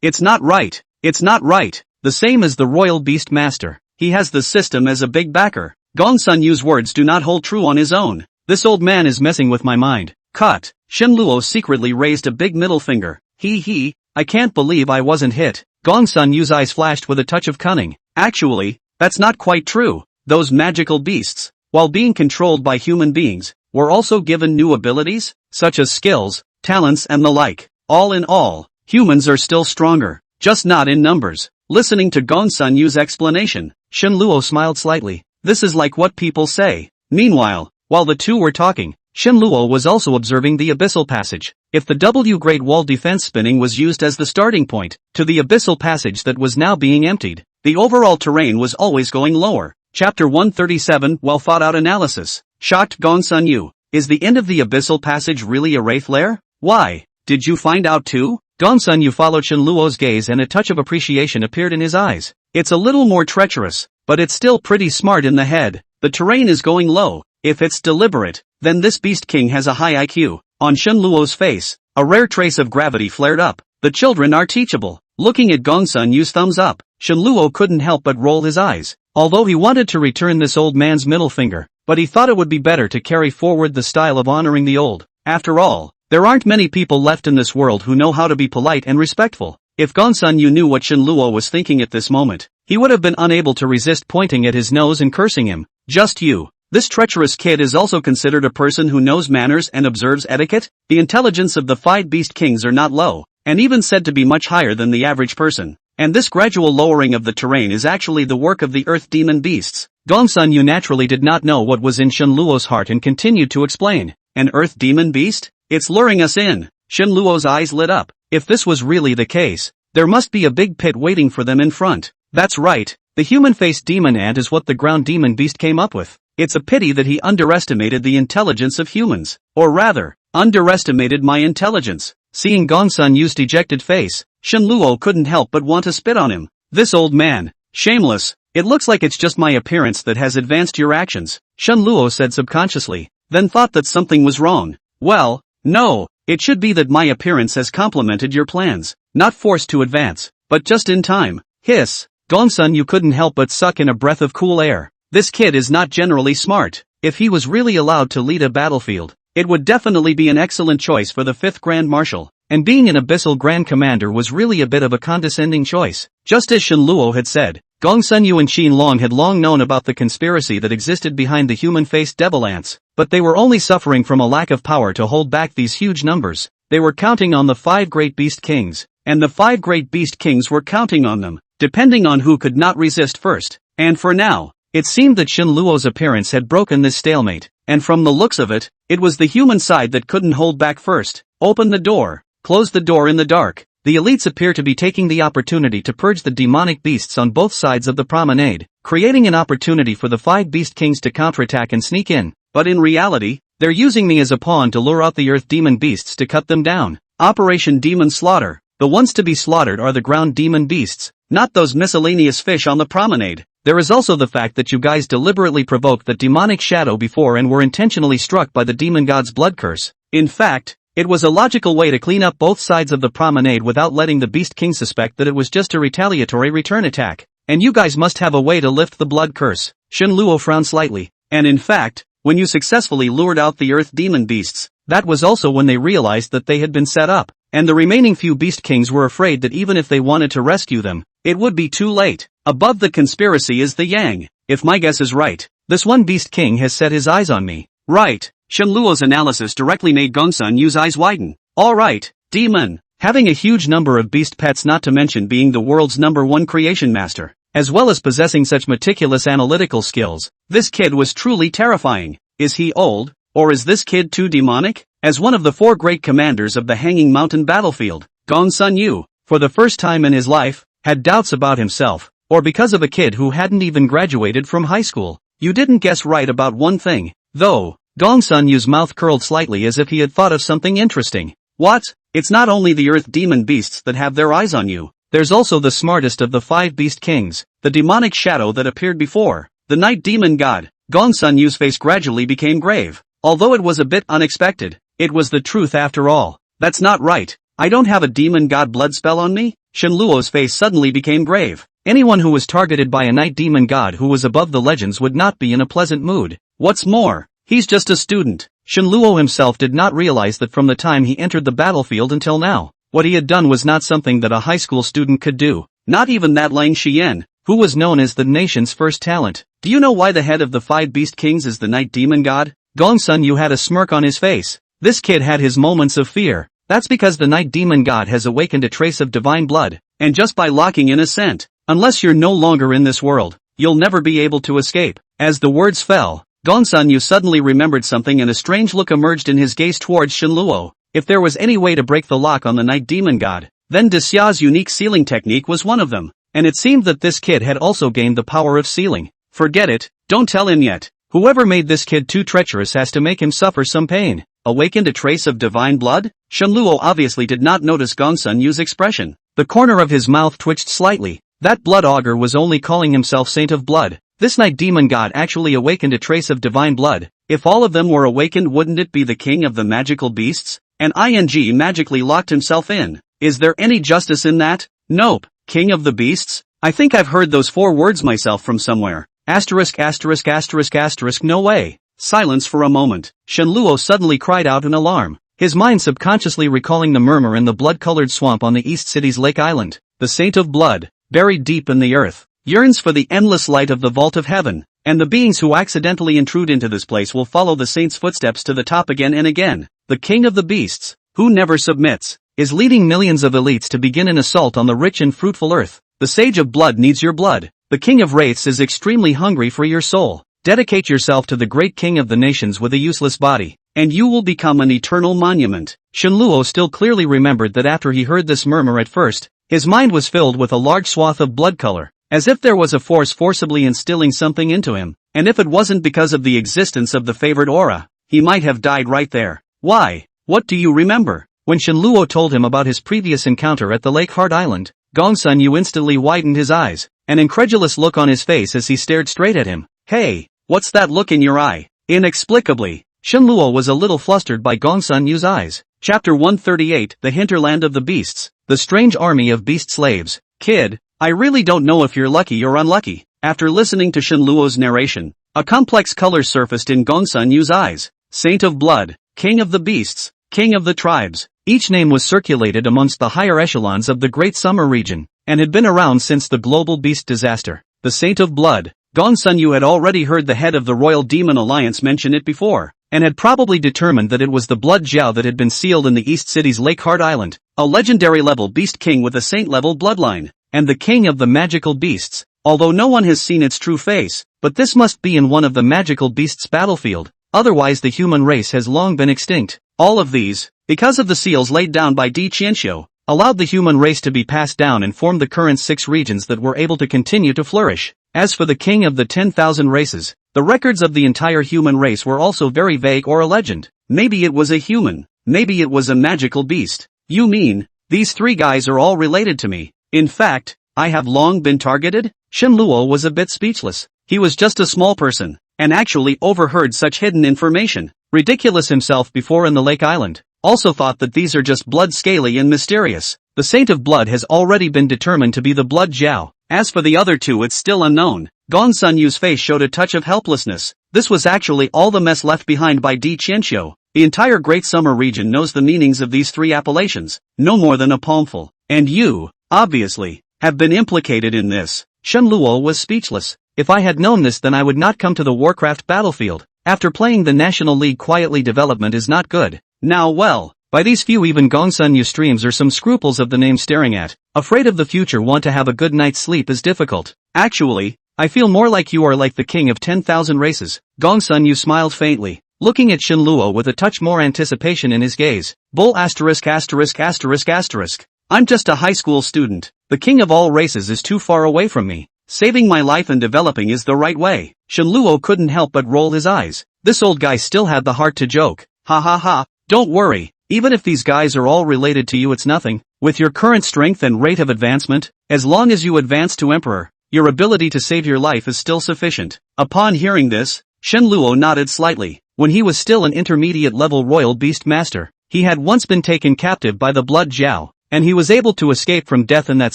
It's not right. It's not right. The same as the royal beast master. He has the system as a big backer. Gong Sun Yu's words do not hold true on his own. This old man is messing with my mind. Cut. Shin Luo secretly raised a big middle finger. I can't believe I wasn't hit. Gong Sun Yu's eyes flashed with a touch of cunning. Actually, that's not quite true. Those magical beasts, while being controlled by human beings, were also given new abilities, such as skills, talents and the like. All in all, humans are still stronger, just not in numbers. Listening to Gong Sun Yu's explanation, Shin Luo smiled slightly. This is like what people say. Meanwhile, while the two were talking, Shin Luo was also observing the abyssal passage. If the W Great Wall defense spinning was used as the starting point to the abyssal passage that was now being emptied, the overall terrain was always going lower. Chapter 137 Well thought out analysis. Shocked Gong Sun Yu. Is the end of the abyssal passage really a wraith lair? Why? Did you find out too? Gong Sun Yu followed Shin Luo's gaze and a touch of appreciation appeared in his eyes. It's a little more treacherous, but it's still pretty smart in the head. The terrain is going low. If it's deliberate, then this Beast King has a high IQ. On Shin Luo's face, a rare trace of gravity flared up. The children are teachable. Looking at Gong Sun Yu's thumbs up, Shin Luo couldn't help but roll his eyes. Although he wanted to return this old man's middle finger, but he thought it would be better to carry forward the style of honoring the old. After all, there aren't many people left in this world who know how to be polite and respectful. If Gong Sun Yu knew what Shin Luo was thinking at this moment, he would have been unable to resist pointing at his nose and cursing him. Just you. This treacherous kid is also considered a person who knows manners and observes etiquette. The intelligence of the 5 Beast Kings are not low, and even said to be much higher than the average person. And this gradual lowering of the terrain is actually the work of the earth demon beasts. Gong Sun Yu naturally did not know what was in Shin Luo's heart and continued to explain. An earth demon beast? It's luring us in. Shin Luo's eyes lit up. If this was really the case, there must be a big pit waiting for them in front. That's right. The human-faced demon ant is what the ground demon beast came up with. It's a pity that he underestimated the intelligence of humans. Or rather, underestimated my intelligence. Seeing Gong Sun Yu's dejected face, Shin Luo couldn't help but want to spit on him. This old man. Shameless. It looks like it's just my appearance that has advanced your actions, Shin Luo said subconsciously, then thought that something was wrong. Well, no, it should be that my appearance has complemented your plans. Not forced to advance, but just in time. Hiss. Gong Sun Yu couldn't help but suck in a breath of cool air. This kid is not generally smart. if he was really allowed to lead a battlefield, it would definitely be an excellent choice for the 5th Grand Marshal, and being an Abyssal Grand Commander was really a bit of a condescending choice. Just as Shen Luo had said, Gong Sun Yu and Qin Long had long known about the conspiracy that existed behind the human-faced devil ants, but they were only suffering from a lack of power to hold back these huge numbers. They were counting on the 5 Great Beast Kings, and the 5 Great Beast Kings were counting on them, depending on who could not resist first. And for now, it seemed that Shen Luo's appearance had broken this stalemate, and from the looks of it, it was the human side that couldn't hold back first. Open the door, close the door in the dark. The elites appear to be taking the opportunity to purge the demonic beasts on both sides of the promenade, creating an opportunity for the 5 Beast Kings to counterattack and sneak in. But in reality, they're using me as a pawn to lure out the Earth Demon Beasts to cut them down. Operation Demon Slaughter. The ones to be slaughtered are the ground demon beasts, not those miscellaneous fish on the promenade. There is also the fact that you guys deliberately provoked the demonic shadow before and were intentionally struck by the demon god's blood curse. In fact, it was a logical way to clean up both sides of the promenade without letting the Beast King suspect that it was just a retaliatory return attack. And you guys must have a way to lift the blood curse. Shen Luo frowned slightly. And in fact, when you successfully lured out the Earth Demon Beasts, that was also when they realized that they had been set up. And the remaining few Beast Kings were afraid that even if they wanted to rescue them, it would be too late. Above the conspiracy is the Yang. If my guess is right, this one Beast King has set his eyes on me. Right. Shen Luo's analysis directly made Gongsun Yu's eyes widen. Alright, demon. Having a huge number of beast pets, not to mention being the world's #1 creation master, as well as possessing such meticulous analytical skills, this kid was truly terrifying. Is he old, or is this kid too demonic? As one of the 4 great commanders of the Hanging Mountain battlefield, Gongsun Yu, for the first time in his life, had doubts about himself, or because of a kid who hadn't even graduated from high school. You didn't guess right about one thing, though. Gongsun Yu's mouth curled slightly as if he had thought of something interesting. What? It's not only the Earth Demon Beasts that have their eyes on you. There's also the smartest of the 5 Beast Kings, the demonic shadow that appeared before, the Night Demon God. Gongsun Yu's face gradually became grave. Although it was a bit unexpected, it was the truth after all. That's not right. I don't have a demon god blood spell on me? Shen Luo's face suddenly became grave. Anyone who was targeted by a Night Demon God who was above the legends would not be in a pleasant mood. What's more, he's just a student. Shen Luo himself did not realize that from the time he entered the battlefield until now, what he had done was not something that a high school student could do. Not even that Lang Xian, who was known as the nation's first talent. Do you know why the head of the 5 Beast Kings is the Night Demon God? Gongsun Yu had a smirk on his face. This kid had his moments of fear. That's because the Night Demon God has awakened a trace of divine blood, and just by locking in a scent, unless you're no longer in this world, you'll never be able to escape. As the words fell, Gongsun Yu suddenly remembered something and a strange look emerged in his gaze towards Shen Luo. If there was any way to break the lock on the Night Demon God, then Dexia's unique sealing technique was one of them, and it seemed that this kid had also gained the power of sealing. Forget it, don't tell him yet. Whoever made this kid too treacherous has to make him suffer some pain. Awakened a trace of divine blood? Shen Luo obviously did not notice Gongsun Yu's expression. The corner of his mouth twitched slightly. That blood augur was only calling himself Saint of Blood. This Night Demon God actually awakened a trace of divine blood. If all of them were awakened, wouldn't it be the king of the magical beasts? And ING magically locked himself in. Is there any justice in that? Nope. King of the beasts? I think I've heard those 4 words myself from somewhere. Asterisk asterisk asterisk asterisk no way. Silence for a moment. Shen Luo suddenly cried out in alarm, his mind subconsciously recalling the murmur in the blood-colored swamp on the East City's Lake Island. The Saint of Blood, buried deep in the earth, yearns for the endless light of the vault of heaven, and the beings who accidentally intrude into this place will follow the saint's footsteps to the top again and again. The king of the beasts, who never submits, is leading millions of elites to begin an assault on the rich and fruitful earth. The Sage of Blood needs your blood. The King of Wraiths is extremely hungry for your soul. Dedicate yourself to the great king of the nations with a useless body, and you will become an eternal monument. Shen Luo still clearly remembered that after he heard this murmur at first, his mind was filled with a large swath of blood color, as if there was a force forcibly instilling something into him, and if it wasn't because of the existence of the favored aura, he might have died right there. Why? What do you remember? When Shen Luo told him about his previous encounter at the Lake Heart Island, Gongsun Yu instantly widened his eyes, an incredulous look on his face as he stared straight at him. Hey, what's that look in your eye? Inexplicably, Shen Luo was a little flustered by Gongsun Yu's eyes. Chapter 138, The Hinterland of the Beasts, The Strange Army of Beast Slaves. Kid, I really don't know if you're lucky or unlucky. After listening to Shen Luo's narration, A complex color surfaced in Gongsun Yu's eyes. Saint of Blood, King of the Beasts, King of the Tribes. Each name was circulated amongst the higher echelons of the Great Summer region, and had been around since the global beast disaster. The Saint of Blood. Gongsun Yu had already heard the head of the Royal Demon Alliance mention it before, and had probably determined that it was the blood jiao that had been sealed in the East City's Lake Heart Island, a legendary-level beast king with a saint-level bloodline, and the king of the magical beasts, although no one has seen its true face, but this must be in one of the magical beasts' battlefield, otherwise the human race has long been extinct. All of these, because of the seals laid down by Di Qianxiu, allowed the human race to be passed down and formed the current 6 regions that were able to continue to flourish. As for the king of the 10,000 races, the records of the entire human race were also very vague or a legend. Maybe it was a human, maybe it was a magical beast. You mean, these 3 guys are all related to me? In fact, I have long been targeted? Shen Luo was a bit speechless. He was just a small person, and actually overheard such hidden information. Ridiculous himself before in the Lake Island. Also thought that these are just blood scaly and mysterious. The Saint of Blood has already been determined to be the blood jiao. As for the other 2, it's still unknown. Gongsun Yu's face showed a touch of helplessness. This was actually all the mess left behind by Di Qianxiu. The entire Great Summer region knows the meanings of these 3 appellations, no more than a palmful. And you, obviously, have been implicated in this. Shen Luo was speechless. If I had known this, then I would not come to the Warcraft battlefield. After playing the National League quietly, development is not good. Now well, by these few even Gongsun Yu streams are some scruples of the name staring at. Afraid of the future, want to have a good night's sleep is difficult. Actually, I feel more like you are like the king of 10,000 races. Gongsun Yu smiled faintly, looking at Shen Luo with a touch more anticipation in his gaze. Bull asterisk asterisk asterisk asterisk. I'm just a high school student. The king of all races is too far away from me. Saving my life and developing is the right way. Shen Luo couldn't help but roll his eyes. This old guy still had the heart to joke. Ha ha ha, don't worry, even if these guys are all related to you, it's nothing. With your current strength and rate of advancement, as long as you advance to Emperor, your ability to save your life is still sufficient. Upon hearing this, Shen Luo nodded slightly. When he was still an intermediate-level royal beast master, he had once been taken captive by the blood jiao, and he was able to escape from death in that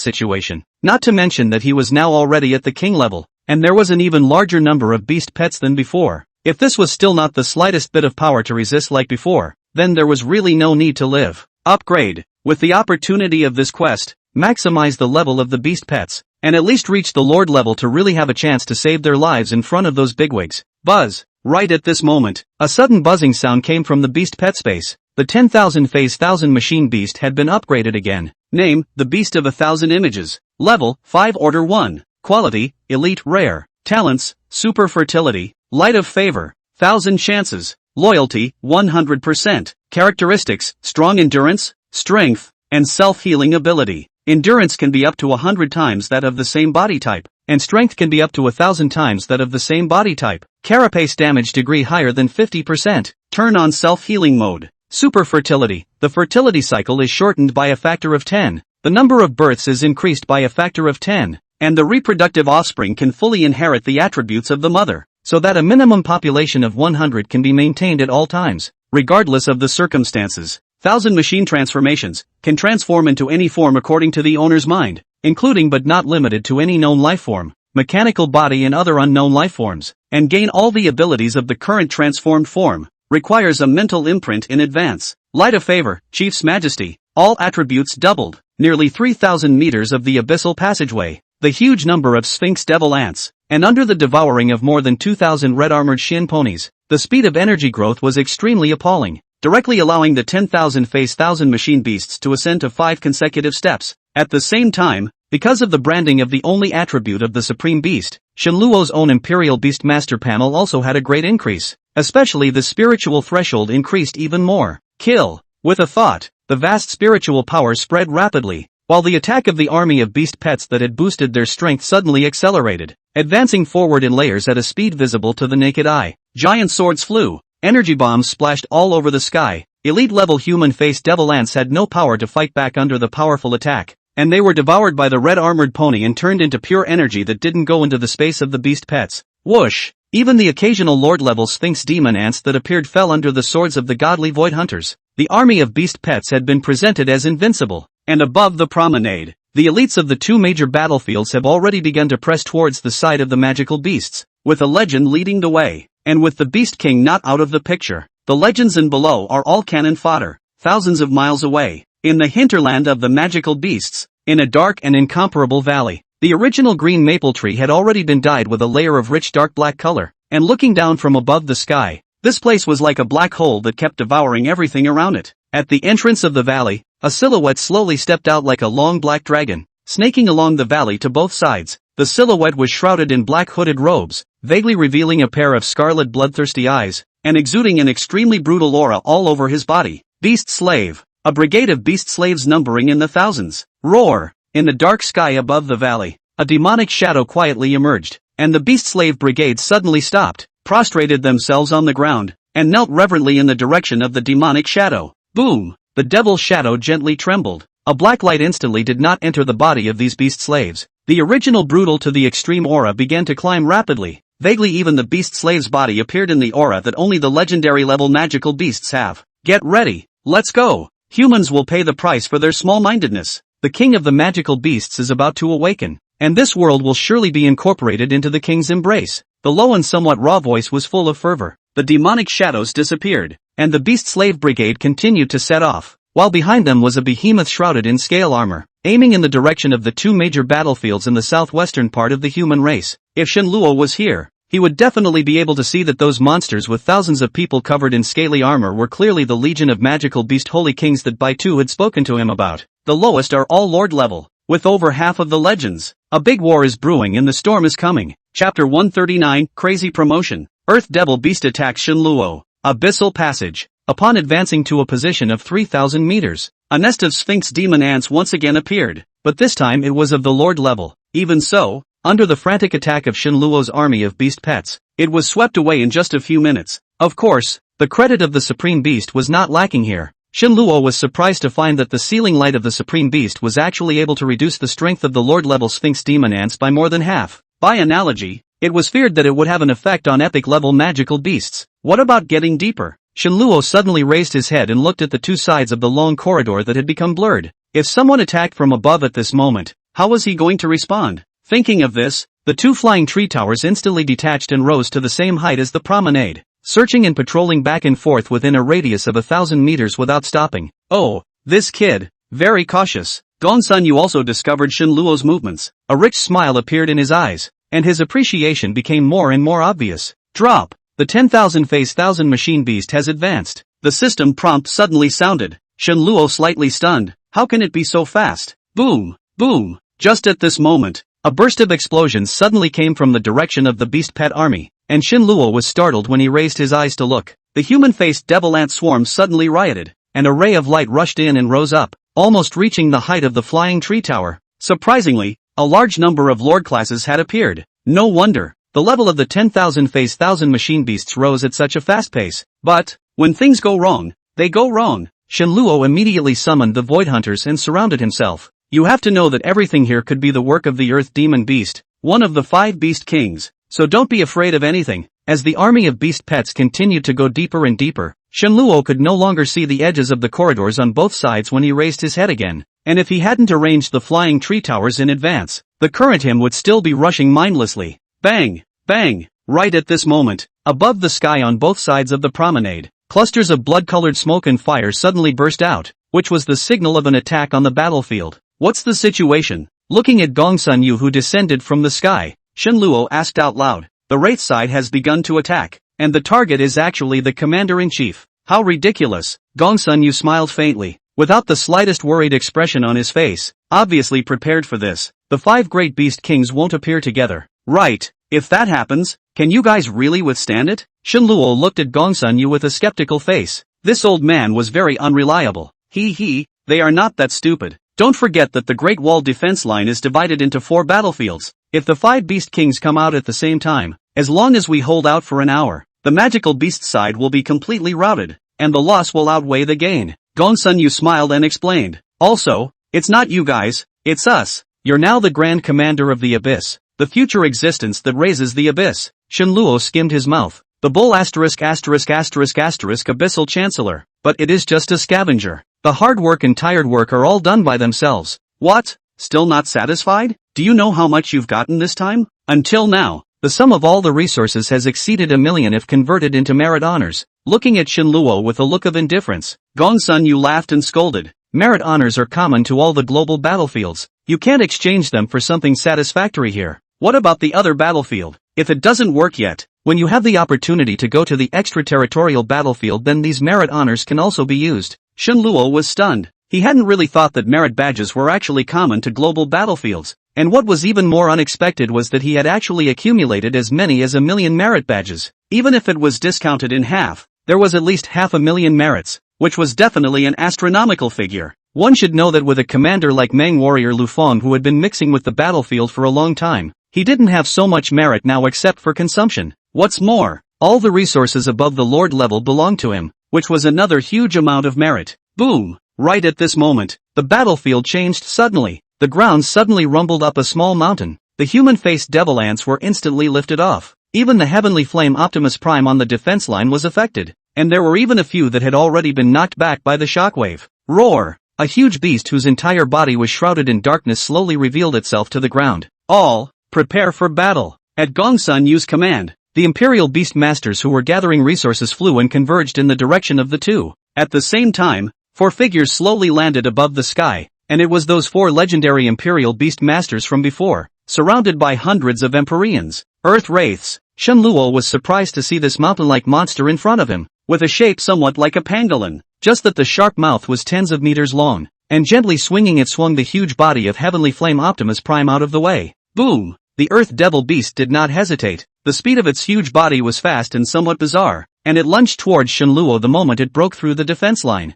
situation. Not to mention that he was now already at the king level, and there was an even larger number of beast pets than before. If this was still not the slightest bit of power to resist like before, then there was really no need to live. Upgrade. With the opportunity of this quest, maximize the level of the beast pets, and at least reach the lord level to really have a chance to save their lives in front of those bigwigs. Buzz. Right at this moment, a sudden buzzing sound came from the beast pet space. The 10,000 phase 1000 machine beast had been upgraded again. Name, the beast of 1,000 images. Level, 5 order 1. Quality, elite rare. Talents, super fertility, light of favor, 1,000 chances. Loyalty, 100%. Characteristics, strong endurance, strength, and self-healing ability. Endurance can be up to 100 times that of the same body type, and strength can be up to 1,000 times that of the same body type. Carapace damage degree higher than 50%. Turn on self-healing mode. Super fertility. The fertility cycle is shortened by a factor of 10. The number of births is increased by a factor of 10. And the reproductive offspring can fully inherit the attributes of the mother, so that a minimum population of 100 can be maintained at all times, regardless of the circumstances. 1,000 machine transformations can transform into any form according to the owner's mind, including but not limited to any known lifeform, mechanical body and other unknown lifeforms, and gain all the abilities of the current transformed form. Requires a mental imprint in advance. Light of favor, Chief's Majesty. All attributes doubled. Nearly 3,000 meters of the abyssal passageway. The huge number of Sphinx devil ants. And under the devouring of more than 2,000 red-armored Shin ponies, the speed of energy growth was extremely appalling, directly allowing the 10,000 phase 1000 machine beasts to ascend to 5 consecutive steps. At the same time, because of the branding of the only attribute of the Supreme Beast, Shen Luo's own Imperial Beast Master panel also had a great increase. Especially the spiritual threshold increased even more. Kill. With a thought, the vast spiritual power spread rapidly, while the attack of the army of beast pets that had boosted their strength suddenly accelerated, advancing forward in layers at a speed visible to the naked eye. Giant swords flew. Energy bombs splashed all over the sky. Elite-level human-faced devil ants had no power to fight back under the powerful attack, and they were devoured by the red-armored pony and turned into pure energy that didn't go into the space of the beast pets. Whoosh! Even the occasional lord-level Sphinx demon ants that appeared fell under the swords of the godly void hunters. The army of beast pets had been presented as invincible, and above the promenade, the elites of the 2 major battlefields have already begun to press towards the side of the magical beasts. with a legend leading the way, and with the Beast King not out of the picture. The legends in below are all cannon fodder, thousands of miles away, in the hinterland of the magical beasts, in a dark and incomparable valley. The original green maple tree had already been dyed with a layer of rich dark black color, and looking down from above the sky, this place was like a black hole that kept devouring everything around it. At the entrance of the valley, a silhouette slowly stepped out like a long black dragon, snaking along the valley to both sides. The silhouette was shrouded in black hooded robes, vaguely revealing a pair of scarlet bloodthirsty eyes, and exuding an extremely brutal aura all over his body. Beast Slave. A brigade of beast slaves numbering in the thousands. Roar! In the dark sky above the valley, a demonic shadow quietly emerged, and the beast slave brigade suddenly stopped, prostrated themselves on the ground, and knelt reverently in the direction of the demonic shadow. Boom! The devil's shadow gently trembled. A black light instantly did not enter the body of these beast slaves. The original brutal to the extreme aura began to climb rapidly. Vaguely even the beast slave's body appeared in the aura that only the legendary level magical beasts have. Get ready, let's go. Humans will pay the price for their small-mindedness. The king of the magical beasts is about to awaken, and this world will surely be incorporated into the king's embrace. The low and somewhat raw voice was full of fervor. The demonic shadows disappeared, and the beast slave brigade continued to set off, while behind them was a behemoth shrouded in scale armor, aiming in the direction of the two major battlefields in the southwestern part of the human race. If Shenluo was here, he would definitely be able to see that those monsters with thousands of people covered in scaly armor were clearly the legion of magical beast holy kings that Baitu had spoken to him about. The lowest are all lord level, with over half of the legends. A big war is brewing and the storm is coming. Chapter 139, Crazy Promotion. Earth Devil Beast attacks Shenluo. Abyssal Passage. Upon advancing to a position of 3,000 meters, a nest of Sphinx demon ants once again appeared, but this time it was of the Lord level. Even so, under the frantic attack of Shenluo's army of beast pets, it was swept away in just a few minutes. Of course, the credit of the Supreme Beast was not lacking here. Shenluo was surprised to find that the sealing light of the Supreme Beast was actually able to reduce the strength of the Lord-level Sphinx demon ants by more than half. By analogy, it was feared that it would have an effect on epic-level magical beasts. What about getting deeper? Shenluo suddenly raised his head and looked at the two sides of the long corridor that had become blurred. If someone attacked from above at this moment, how was he going to respond? Thinking of this, the two flying tree towers instantly detached and rose to the same height as the promenade, searching and patrolling back and forth within a radius of 1,000 meters without stopping. Oh, this kid, very cautious. Gongsun Yu also discovered Shenluo's movements. A rich smile appeared in his eyes, and his appreciation became more and more obvious. Drop! The 10,000 phase 1000 machine beast has advanced. The system prompt suddenly sounded. Shenluo slightly stunned. How can it be so fast? Boom! Boom! Just at this moment, a burst of explosions suddenly came from the direction of the beast pet army, and Shenluo was startled when he raised his eyes to look. The human-faced devil ant swarm suddenly rioted. An array of light rushed in and rose up, almost reaching the height of the flying tree tower. Surprisingly, a large number of lord classes had appeared. No wonder. The level of the 10,000 phase 1000 machine beasts rose at such a fast pace. But, when things go wrong, they go wrong. Shenluo immediately summoned the Void Hunters and surrounded himself. You have to know that everything here could be the work of the Earth Demon Beast, one of the 5 Beast Kings, so don't be afraid of anything. As the army of beast pets continued to go deeper and deeper, Shenluo could no longer see the edges of the corridors on both sides when he raised his head again, and if he hadn't arranged the flying tree towers in advance, the current him would still be rushing mindlessly. Bang! Bang! Right at this moment, above the sky on both sides of the promenade, clusters of blood-colored smoke and fire suddenly burst out, which was the signal of an attack on the battlefield. What's the situation? Looking at Gongsun Yu who descended from the sky, Shenluo asked out loud. The Wraith side has begun to attack, and the target is actually the commander-in-chief. How ridiculous! Gongsun Yu smiled faintly, without the slightest worried expression on his face, obviously prepared for this. The 5 great beast kings won't appear together. Right. If that happens, can you guys really withstand it? Shenluo looked at Gongsun Yu with a skeptical face. This old man was very unreliable. They are not that stupid. Don't forget that the Great Wall defense line is divided into 4 battlefields. If the 5 beast kings come out at the same time, as long as we hold out for an hour, the magical beast side will be completely routed, and the loss will outweigh the gain. Gongsun Yu smiled and explained. Also, it's not you guys, it's us. You're now the Grand Commander of the Abyss, the future existence that raises the Abyss. Shenluo skimmed his mouth. The bull abyssal chancellor, but it is just a scavenger. The hard work and tired work are all done by themselves. What? Still not satisfied? Do you know how much you've gotten this time? Until now, The sum of all the resources has exceeded 1,000,000 if converted into merit honors. Looking at Shinluo with a look of indifference, Gongsun Yu laughed and scolded. Merit honors are common to all the global battlefields. You can't exchange them for something satisfactory here. What about the other battlefield? If it doesn't work yet, when you have the opportunity to go to the extraterritorial battlefield, then these merit honors can also be used. Shinluo was stunned. He hadn't really thought that merit badges were actually common to global battlefields, and what was even more unexpected was that he had actually accumulated as many as 1,000,000 merit badges. Even if it was discounted in half, there was at least 500,000 merits, which was definitely an astronomical figure. One should know that with a commander like Meng warrior Lu Feng, who had been mixing with the battlefield for a long time, he didn't have so much merit now except for consumption. What's more, all the resources above the lord level belonged to him, which was another huge amount of merit. Boom! Right at this moment, the battlefield changed suddenly. The ground suddenly rumbled up a small mountain. The human-faced devil ants were instantly lifted off. Even the heavenly flame Optimus Prime on the defense line was affected, and there were even a few that had already been knocked back by the shockwave. Roar! A huge beast whose entire body was shrouded in darkness slowly revealed itself to the ground. All, prepare for battle. At Gongsun Yu's command, the Imperial Beast Masters who were gathering resources flew and converged in the direction of the two. At the same time, 4 figures slowly landed above the sky, and it was those 4 legendary Imperial Beast Masters from before, surrounded by hundreds of Empyreans, Earth Wraiths. Shenluo was surprised to see this mountain-like monster in front of him, with a shape somewhat like a pangolin, just that the sharp mouth was tens of meters long, and gently swinging it swung the huge body of Heavenly Flame Optimus Prime out of the way. Boom! The Earth Devil Beast did not hesitate. The speed of its huge body was fast and somewhat bizarre, and it lunged towards Shenluo the moment it broke through the defense line.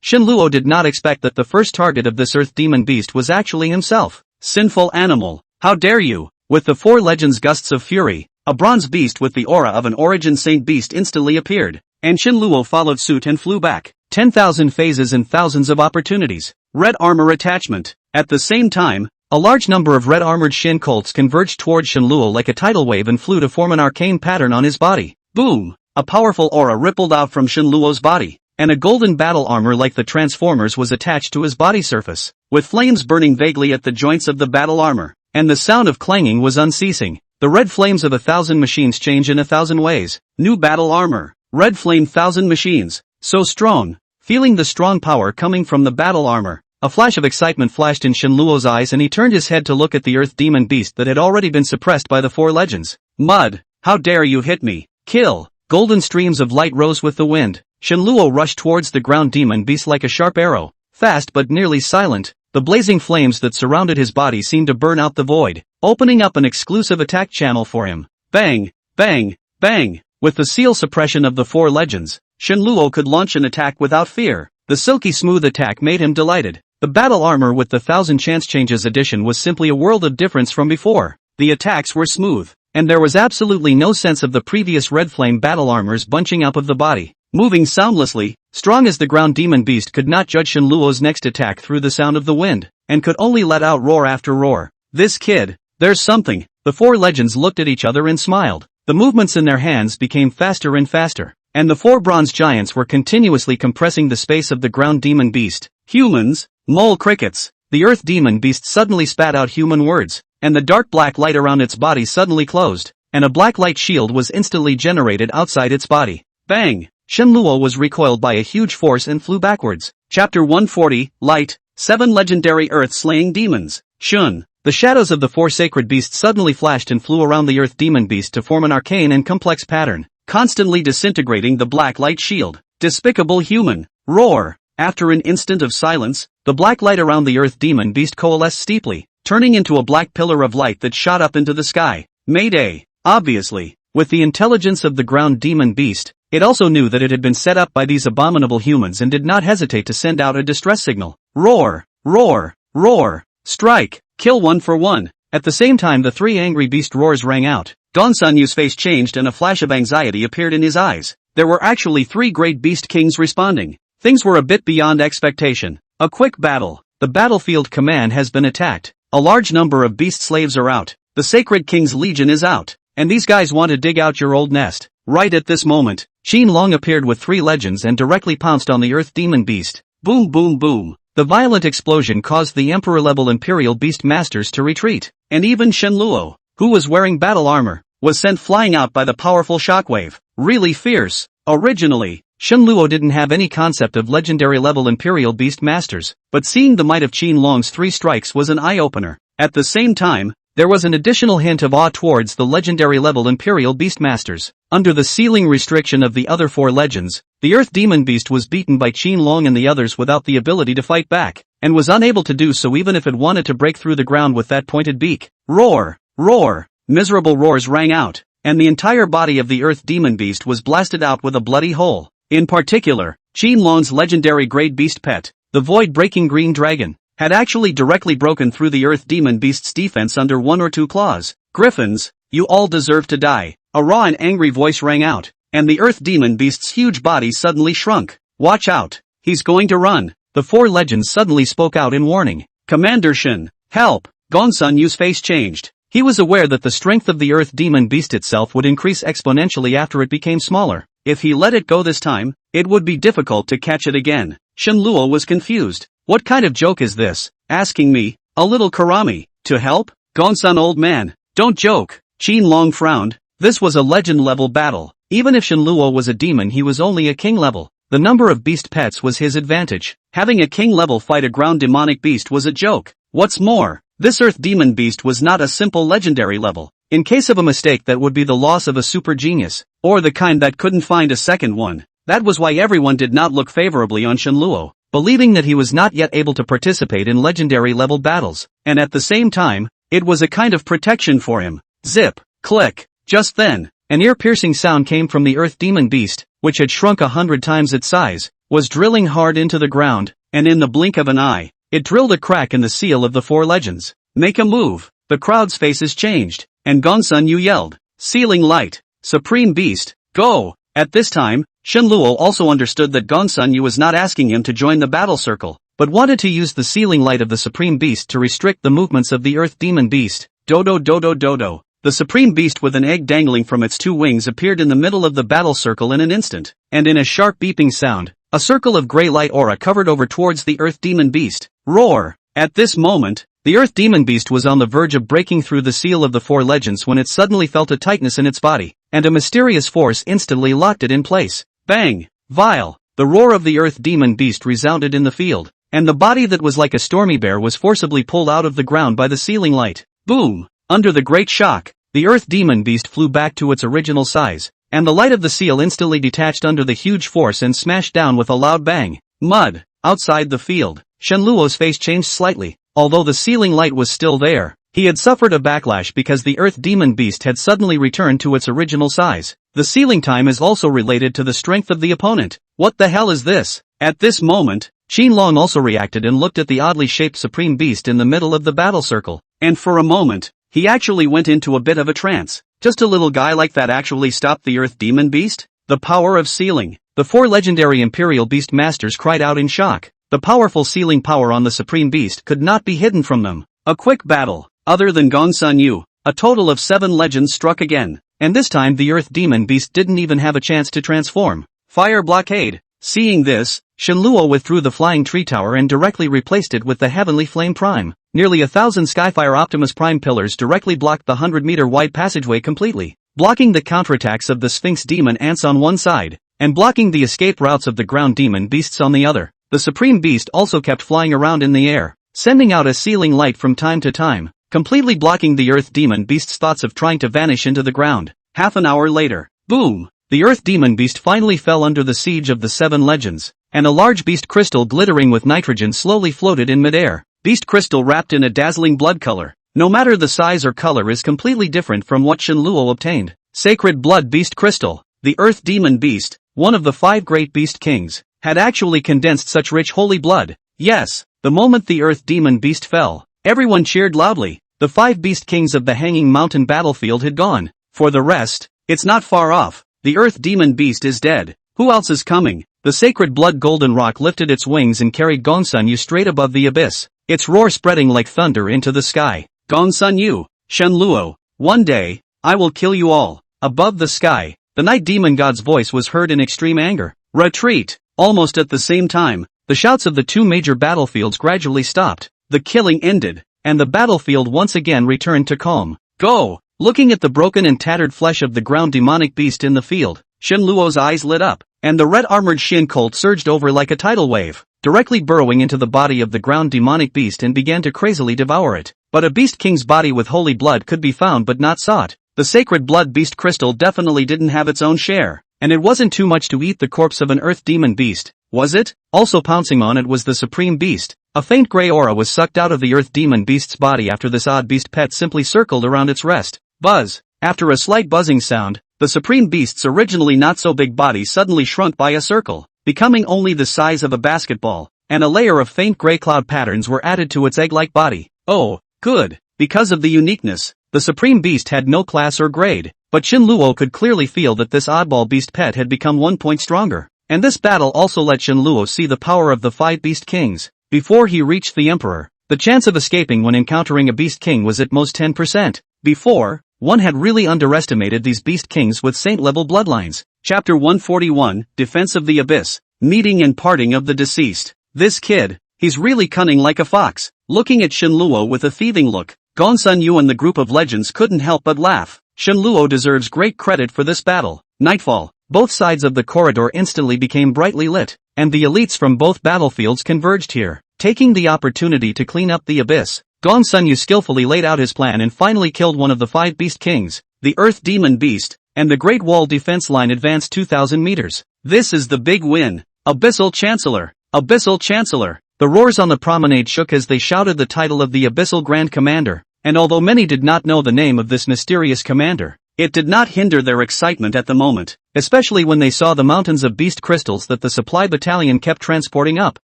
Shenluo did not expect that the first target of this Earth Demon Beast was actually himself. Sinful animal, how dare you! With the 4 legends gusts of fury, a bronze beast with the aura of an origin saint beast instantly appeared, and Shenluo followed suit and flew back. 10,000 phases and thousands of opportunities. Red armor attachment. At the same time, a large number of red-armored Shin Colts converged towards Shenluo like a tidal wave and flew to form an arcane pattern on his body. Boom! A powerful aura rippled out from Shenluo's body, and a golden battle armor like the Transformers was attached to his body surface, with flames burning vaguely at the joints of the battle armor, and the sound of clanging was unceasing. The red flames of 1,000 machines change in 1,000 ways. New battle armor. Red flame 1,000 machines. So strong. Feeling the strong power coming from the battle armor, a flash of excitement flashed in Shenluo's eyes and he turned his head to look at the Earth Demon Beast that had already been suppressed by the 4 legends. Mud! How dare you hit me! Kill! Golden streams of light rose with the wind. Shenluo rushed towards the ground demon beast like a sharp arrow. Fast but nearly silent, the blazing flames that surrounded his body seemed to burn out the void, opening up an exclusive attack channel for him. Bang! Bang! Bang! With the seal suppression of the 4 legends, Shenluo could launch an attack without fear. The silky smooth attack made him delighted. The battle armor with the 1,000 chance changes addition was simply a world of difference from before. The attacks were smooth, and there was absolutely no sense of the previous red flame battle armors bunching up of the body. Moving soundlessly, strong as the ground demon beast could not judge Shenluo's next attack through the sound of the wind, and could only let out roar after roar. This kid, there's something. The 4 legends looked at each other and smiled. The movements in their hands became faster and faster, and the 4 bronze giants were continuously compressing the space of the ground demon beast. Humans, mole crickets. The Earth Demon Beast suddenly spat out human words, and the dark black light around its body suddenly closed, and a black light shield was instantly generated outside its body. Bang! Shenluo was recoiled by a huge force and flew backwards. Chapter 140, Light, 7 Legendary Earth-Slaying Demons. Shun. The shadows of the 4 sacred beasts suddenly flashed and flew around the Earth Demon Beast to form an arcane and complex pattern, constantly disintegrating the black light shield. Despicable human. Roar! After an instant of silence, the black light around the Earth Demon Beast coalesced steeply, turning into a black pillar of light that shot up into the sky. Mayday! Obviously, with the intelligence of the ground demon beast, it also knew that it had been set up by these abominable humans and did not hesitate to send out a distress signal. Roar! Roar! Roar! Strike! Kill 1 for 1. At the same time the 3 angry beast roars rang out. Gongsun Yu's face changed and a flash of anxiety appeared in his eyes. There were actually 3 great beast kings responding. Things were a bit beyond expectation. A quick battle. The battlefield command has been attacked. A large number of beast slaves are out. The Sacred King's Legion is out. And these guys want to dig out your old nest. Right at this moment, Qin Long appeared with 3 legends and directly pounced on the Earth Demon Beast. Boom boom boom. The violent explosion caused the Emperor-level Imperial Beast Masters to retreat, and even Shenluo, who was wearing battle armor, was sent flying out by the powerful shockwave. Really fierce. Originally, Shenluo didn't have any concept of legendary-level Imperial Beast Masters, but seeing the might of Qinlong's 3 strikes was an eye-opener. At the same time, there was an additional hint of awe towards the legendary-level Imperial Beastmasters. Under the ceiling restriction of the other 4 legends, the Earth Demon Beast was beaten by Qinlong and the others without the ability to fight back, and was unable to do so even if it wanted to break through the ground with that pointed beak. Roar! Roar! Miserable roars rang out, and the entire body of the Earth Demon Beast was blasted out with a bloody hole. In particular, Qinlong's legendary great beast pet, the void-breaking green dragon, had actually directly broken through the Earth Demon Beast's defense under 1 or 2 claws. Griffins, you all deserve to die. A raw and angry voice rang out, and the Earth Demon Beast's huge body suddenly shrunk. Watch out, he's going to run. The 4 legends suddenly spoke out in warning. Commander Shen, help! Gongsun Yu's face changed. He was aware that the strength of the Earth Demon Beast itself would increase exponentially after it became smaller. If he let it go this time, it would be difficult to catch it again. Shenluo was confused. What kind of joke is this? Asking me, a little Karami, to help? Gongsun old man, don't joke. Qinlong frowned. This was a legend-level battle. Even if Shenluo was a demon, he was only a king level. The number of beast pets was his advantage. Having a king level fight a ground demonic beast was a joke. What's more, this Earth Demon Beast was not a simple legendary level. In case of a mistake, that would be the loss of a super genius, or the kind that couldn't find a second one. That was why everyone did not look favorably on Shenluo, believing that he was not yet able to participate in legendary level battles, and at the same time, it was a kind of protection for him. Zip, click. Just then, an ear-piercing sound came from the Earth Demon Beast, which had shrunk 100 times its size, was drilling hard into the ground, and in the blink of an eye, it drilled a crack in the seal of the 4 legends. Make a move. The crowd's faces changed, and Gongsun Yu yelled, Sealing Light, Supreme Beast, go! At this time, Shenluo also understood that Gongsun Yu was not asking him to join the battle circle, but wanted to use the sealing light of the Supreme Beast to restrict the movements of the Earth Demon Beast. Dodo dodo dodo. The Supreme Beast with an egg dangling from its 2 wings appeared in the middle of the battle circle in an instant, and in a sharp beeping sound, a circle of gray light aura covered over towards the Earth Demon Beast. Roar! At this moment, the Earth Demon Beast was on the verge of breaking through the seal of the 4 legends when it suddenly felt a tightness in its body, and a mysterious force instantly locked it in place. Bang! Vile! The roar of the Earth Demon Beast resounded in the field, and the body that was like a stormy bear was forcibly pulled out of the ground by the sealing light. Boom! Under the great shock, the Earth Demon Beast flew back to its original size, and the light of the seal instantly detached under the huge force and smashed down with a loud bang. Mud! Outside the field, Shenluo's face changed slightly. Although the sealing light was still there, he had suffered a backlash because the Earth Demon Beast had suddenly returned to its original size. The sealing time is also related to the strength of the opponent. What the hell is this? At this moment, Qinlong also reacted and looked at the oddly shaped Supreme Beast in the middle of the battle circle, and for a moment, he actually went into a bit of a trance. Just a little guy like that actually stopped the Earth Demon Beast? The power of sealing. The 4 legendary Imperial Beast Masters cried out in shock. The powerful sealing power on the Supreme Beast could not be hidden from them. A quick battle. Other than Gongsun Yu, a total of 7 legends struck again, and this time the Earth Demon Beast didn't even have a chance to transform. Fire blockade. Seeing this, Shenluo withdrew the flying tree tower and directly replaced it with the Heavenly Flame Prime. Nearly 1,000 Skyfire Optimus Prime pillars directly blocked the 100-meter wide passageway completely, blocking the counterattacks of the Sphinx Demon Ants on one side, and blocking the escape routes of the Ground Demon Beasts on the other. The Supreme Beast also kept flying around in the air, sending out a sealing light from time to time, completely blocking the Earth Demon Beast's thoughts of trying to vanish into the ground. Half an hour later, boom! The Earth Demon Beast finally fell under the siege of the 7 legends, and a large beast crystal glittering with nitrogen slowly floated in midair. Beast crystal wrapped in a dazzling blood color, no matter the size or color, is completely different from what Shenluo obtained. Sacred Blood Beast Crystal. The Earth Demon Beast, one of the 5 great beast kings, had actually condensed such rich holy blood. Yes, the moment the Earth Demon Beast fell, everyone cheered loudly. The 5 beast kings of the Hanging Mountain battlefield had gone. For the rest, it's not far off. The Earth Demon Beast is dead. Who else is coming? The Sacred Blood Golden Rock lifted its wings and carried Gongsun Yu straight above the abyss, its roar spreading like thunder into the sky. Gongsun Yu, Shenluo, one day, I will kill you all. Above the sky, the Night Demon God's voice was heard in extreme anger. Retreat! Almost at the same time, the the shouts of the two major battlefields gradually stopped, the killing ended, and the battlefield once again returned to calm. Go! Looking at the broken and tattered flesh of the ground demonic beast in the field, Shen Luo's eyes lit up, and the red-armored Shin Colt surged over like a tidal wave, directly burrowing into the body of the ground demonic beast and began to crazily devour it. But a beast king's body with holy blood could be found but not sought. The sacred blood beast crystal definitely didn't have its own share, and it wasn't too much to eat the corpse of an earth demon beast, was it? Also pouncing on it was the supreme beast. A faint gray aura was sucked out of the earth demon beast's body after this odd beast pet simply circled around its rest. Buzz! After a slight buzzing sound, the supreme beast's originally not so big body suddenly shrunk by a circle, becoming only the size of a basketball, and a layer of faint gray cloud patterns were added to its egg-like body. Oh, good! Because of the uniqueness, the supreme beast had no class or grade, but Shin Luo could clearly feel that this oddball beast pet had become 1 point stronger, and this battle also let Shin Luo see the power of the 5 beast kings. Before he reached the emperor, the chance of escaping when encountering a beast king was at most 10%. Before, one had really underestimated these beast kings with saint-level bloodlines. Chapter 141, Defense of the Abyss, Meeting and Parting of the Deceased. This kid, he's really cunning like a fox. Looking at Shin Luo with a thieving look, Gong Sun Yu and the group of legends couldn't help but laugh. Shin Luo deserves great credit for this battle. Nightfall, both sides of the corridor instantly became brightly lit, and the elites from both battlefields converged here. Taking the opportunity to clean up the abyss, Gong Sun Yu skillfully laid out his plan and finally killed one of the 5 beast kings, the Earth Demon Beast, and the Great Wall defense line advanced 2,000 meters. This is the big win. Abyssal Chancellor! Abyssal Chancellor! The roars on the promenade shook as they shouted the title of the Abyssal Grand Commander, and although many did not know the name of this mysterious commander, it did not hinder their excitement at the moment, especially when they saw the mountains of beast crystals that the supply battalion kept transporting up.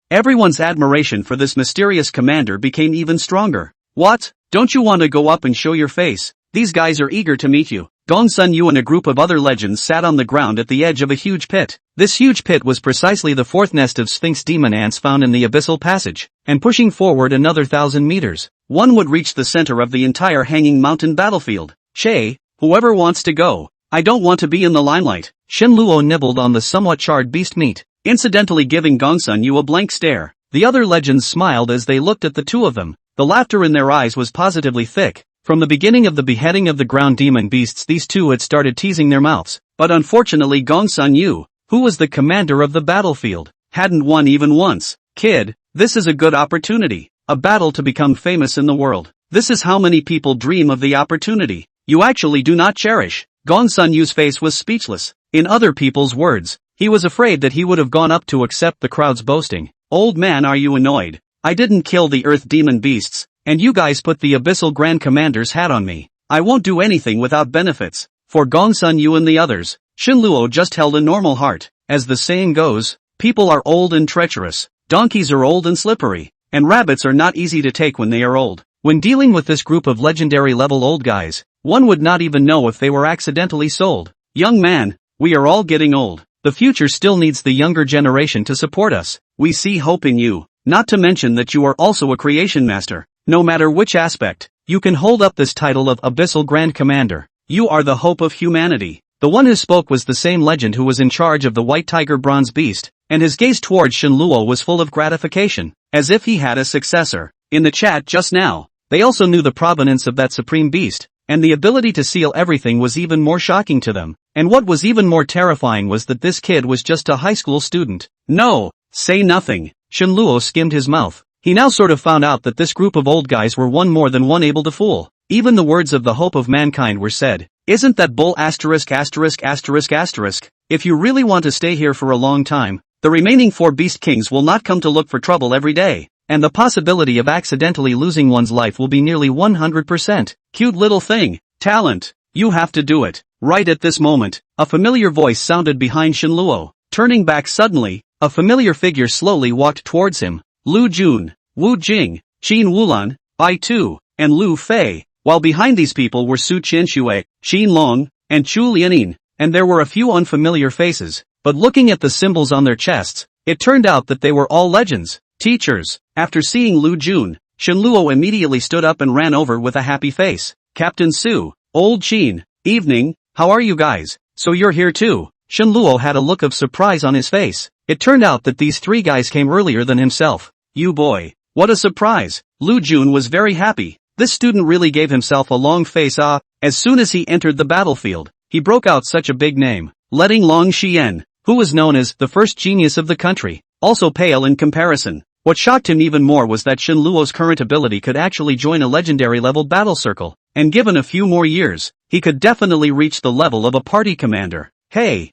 Everyone's admiration for this mysterious commander became even stronger. What? Don't you want to go up and show your face? These guys are eager to meet you. Gong Sun Yu and a group of other legends sat on the ground at the edge of a huge pit. This huge pit was precisely the 4th nest of Sphinx demon ants found in the abyssal passage, and pushing forward another 1,000 meters, one would reach the center of the entire hanging mountain battlefield. Che, whoever wants to go. I don't want to be in the limelight. Shin Luo nibbled on the somewhat charred beast meat, incidentally giving Gong Sun Yu a blank stare. The other legends smiled as they looked at the two of them. The laughter in their eyes was positively thick. From the beginning of the beheading of the ground demon beasts, these two had started teasing their mouths. But unfortunately Gong Sun Yu, who was the commander of the battlefield, hadn't won even once. Kid, this is a good opportunity. A battle to become famous in the world. This is how many people dream of the opportunity you actually do not cherish. Gong Sun Yu's face was speechless. In other people's words, he was afraid that he would have gone up to accept the crowd's boasting. Old man, are you annoyed? I didn't kill the earth demon beasts, and you guys put the abyssal grand commander's hat on me. I won't do anything without benefits. For Gong Sun Yu and the others, Shin Luo just held a normal heart. As the saying goes, people are old and treacherous, donkeys are old and slippery, and rabbits are not easy to take when they are old. When dealing with this group of legendary level old guys, one would not even know if they were accidentally sold. Young man, we are all getting old. The future still needs the younger generation to support us. We see hope in you, not to mention that you are also a creation master. No matter which aspect, you can hold up this title of Abyssal Grand Commander. You are the hope of humanity. The one who spoke was the same legend who was in charge of the White Tiger Bronze Beast, and his gaze towards Shin Luo was full of gratification, as if he had a successor. In the chat just now, they also knew the provenance of that supreme beast, and the ability to seal everything was even more shocking to them. And what was even more terrifying was that this kid was just a high school student. No, say nothing. Shin Luo skimmed his mouth. He now sort of found out that this group of old guys were one more than one able to fool. Even the words of the hope of mankind were said. Isn't that bull asterisk asterisk asterisk asterisk? If you really want to stay here for a long time, the remaining 4 beast kings will not come to look for trouble every day, and the possibility of accidentally losing one's life will be nearly 100%. Cute little thing. Talent. You have to do it. Right at this moment, a familiar voice sounded behind Shin Luo. Turning back suddenly, a familiar figure slowly walked towards him. Lu Jun, Wu Jing, Qin Wulan, Bai Tu, and Lu Fei, while behind these people were Su Qianxue, Xin Long, and Chu Lianin, and there were a few unfamiliar faces, but looking at the symbols on their chests, it turned out that they were all legends, teachers. After seeing Lu Jun, Shin Luo immediately stood up and ran over with a happy face. Captain Su, Old Qin, evening, how are you guys? So you're here too. Shenluo had a look of surprise on his face. It turned out that these 3 guys came earlier than himself. You boy. What a surprise. Lu Jun was very happy. This student really gave himself a long face. As soon as he entered the battlefield, he broke out such a big name. Letting Long Xian, who was known as the first genius of the country, also pale in comparison. What shocked him even more was that Shenluo's current ability could actually join a legendary level battle circle, and given a few more years, he could definitely reach the level of a party commander. Hey,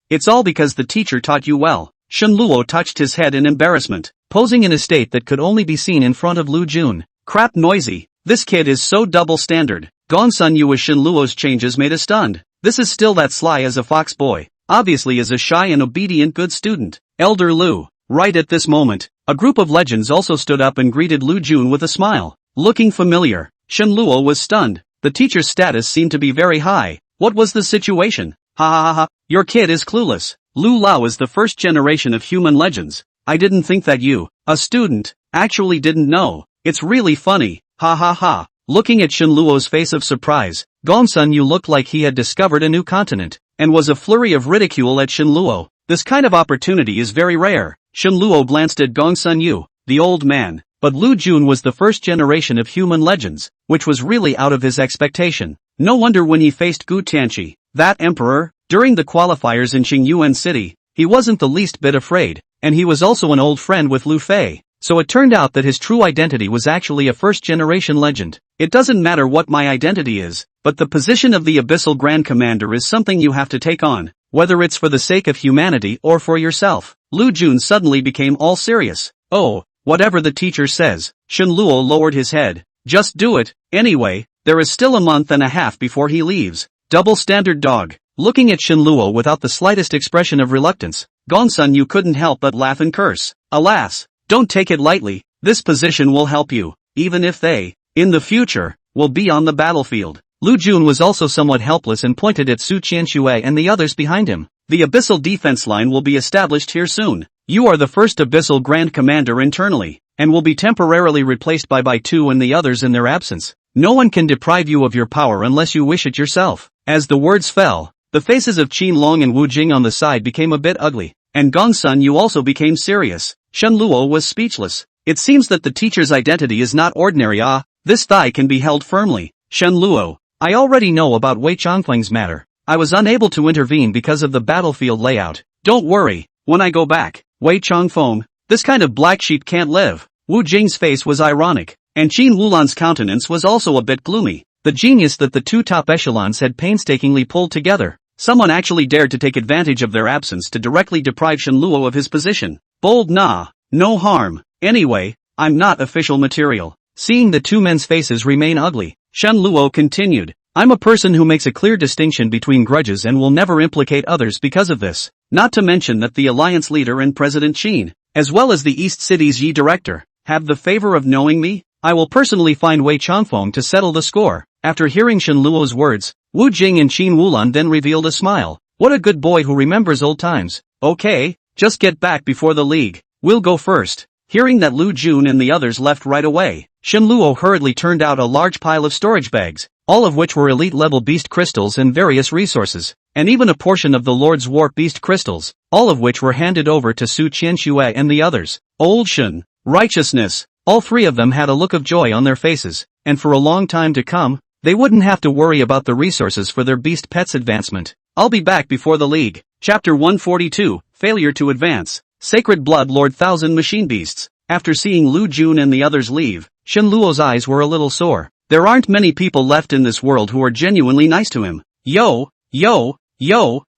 it's all because the teacher taught you well. Shenluo touched his head in embarrassment, posing in a state that could only be seen in front of Lu Jun. Crap noisy. This kid is so double standard. Gonsun Yu as Shenluo's changes made us stunned. This is still that sly as a fox boy. Obviously is a shy and obedient good student. Elder Lu. Right at this moment, a group of legends also stood up and greeted Lu Jun with a smile. Looking familiar, Shenluo was stunned. The teacher's status seemed to be very high. What was the situation? Ha. Your kid is clueless. Lu Lao is the first generation of human legends. I didn't think that you, a student, actually didn't know. It's really funny. Ha. Looking at Shenluo's face of surprise, Gongsun Yu looked like he had discovered a new continent, and was a flurry of ridicule at Shenluo. This kind of opportunity is very rare. Shenluo glanced at Gongsun Yu, the old man, but Lu Jun was the first generation of human legends, which was really out of his expectation. No wonder when he faced Gu Tianqi, that emperor, during the qualifiers in Qingyuan City, he wasn't the least bit afraid, and he was also an old friend with Lu Fei. So it turned out that his true identity was actually a first-generation legend. It doesn't matter what my identity is, but the position of the Abyssal Grand Commander is something you have to take on, whether it's for the sake of humanity or for yourself. Lu Jun suddenly became all serious. Oh, whatever the teacher says. Shenluo lowered his head. Just do it. Anyway, there is still a month and a half before he leaves. Double standard dog. Looking at Shenluo without the slightest expression of reluctance, Gongsun Yu couldn't help but laugh and curse. Alas. Don't take it lightly, this position will help you, even if they, in the future, will be on the battlefield. Lu Jun was also somewhat helpless and pointed at Su Qianxue and the others behind him. The Abyssal defense line will be established here soon. You are the first Abyssal Grand Commander internally, and will be temporarily replaced by Bai Tu and the others in their absence. No one can deprive you of your power unless you wish it yourself. As the words fell, the faces of Qin Long and Wu Jing on the side became a bit ugly, and Gongsun Yu also became serious. Shenluo was speechless. It seems that the teacher's identity is not ordinary. This thigh can be held firmly. Shenluo, I already know about Wei Chongfeng's matter. I was unable to intervene because of the battlefield layout. Don't worry, when I go back, Wei Chongfeng, this kind of black sheep can't live. Wu Jing's face was ironic, and Qin Wulan's countenance was also a bit gloomy. The genius that the 2 top echelons had painstakingly pulled together. Someone actually dared to take advantage of their absence to directly deprive Shenluo of his position. Bold no harm. Anyway, I'm not official material. Seeing the 2 men's faces remain ugly, Shenluo continued. I'm a person who makes a clear distinction between grudges and will never implicate others because of this. Not to mention that the alliance leader and President Qin, as well as the East City's Yi director, have the favor of knowing me. I will personally find Wei Chongfeng to settle the score. After hearing Shenluo's words, Wu Jing and Qin Wulan then revealed a smile. What a good boy who remembers old times. Okay, just get back before the league. We'll go first. Hearing that Lu Jun and the others left right away, Shenluo hurriedly turned out a large pile of storage bags, all of which were elite-level beast crystals and various resources, and even a portion of the Lord's Warp beast crystals, all of which were handed over to Su Qianxue and the others. Old Shen, righteousness. All 3 of them had a look of joy on their faces, and for a long time to come, they wouldn't have to worry about the resources for their beast pets' advancement. I'll be back before the league. Chapter 142, Failure to Advance. Sacred Blood Lord Thousand Machine Beasts. After seeing Lu Jun and the others leave, Shenluo's eyes were a little sore. There aren't many people left in this world who are genuinely nice to him. Yo,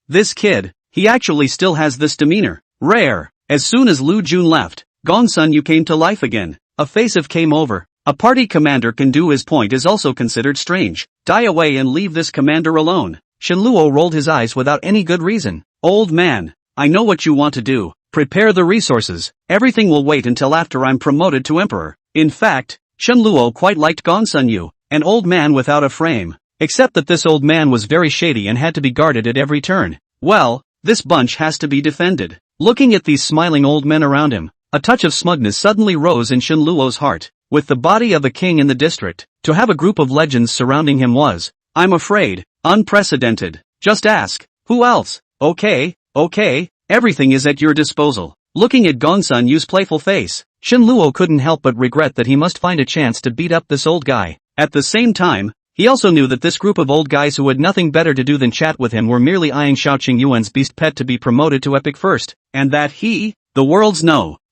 this kid, he actually still has this demeanor. Rare. As soon as Lu Jun left, Gongsun Yu came to life again. A face of came over. A party commander can do his point is also considered strange. Die away and leave this commander alone. Shenluo rolled his eyes without any good reason. Old man, I know what you want to do. Prepare the resources. Everything will wait until after I'm promoted to emperor. In fact, Shenluo quite liked Gongsun Yu, an old man without a frame. Except that this old man was very shady and had to be guarded at every turn. Well, this bunch has to be defended. Looking at these smiling old men around him, a touch of smugness suddenly rose in Shenluo's heart. With the body of a king in the district, to have a group of legends surrounding him was, I'm afraid, unprecedented. Just ask, who else? Okay, everything is at your disposal. Looking at Gongsun Yu's playful face, Shen Luo couldn't help but regret that he must find a chance to beat up this old guy. At the same time, he also knew that this group of old guys who had nothing better to do than chat with him were merely eyeing Xiao Qingyuan's beast pet to be promoted to epic first, and that he, the world's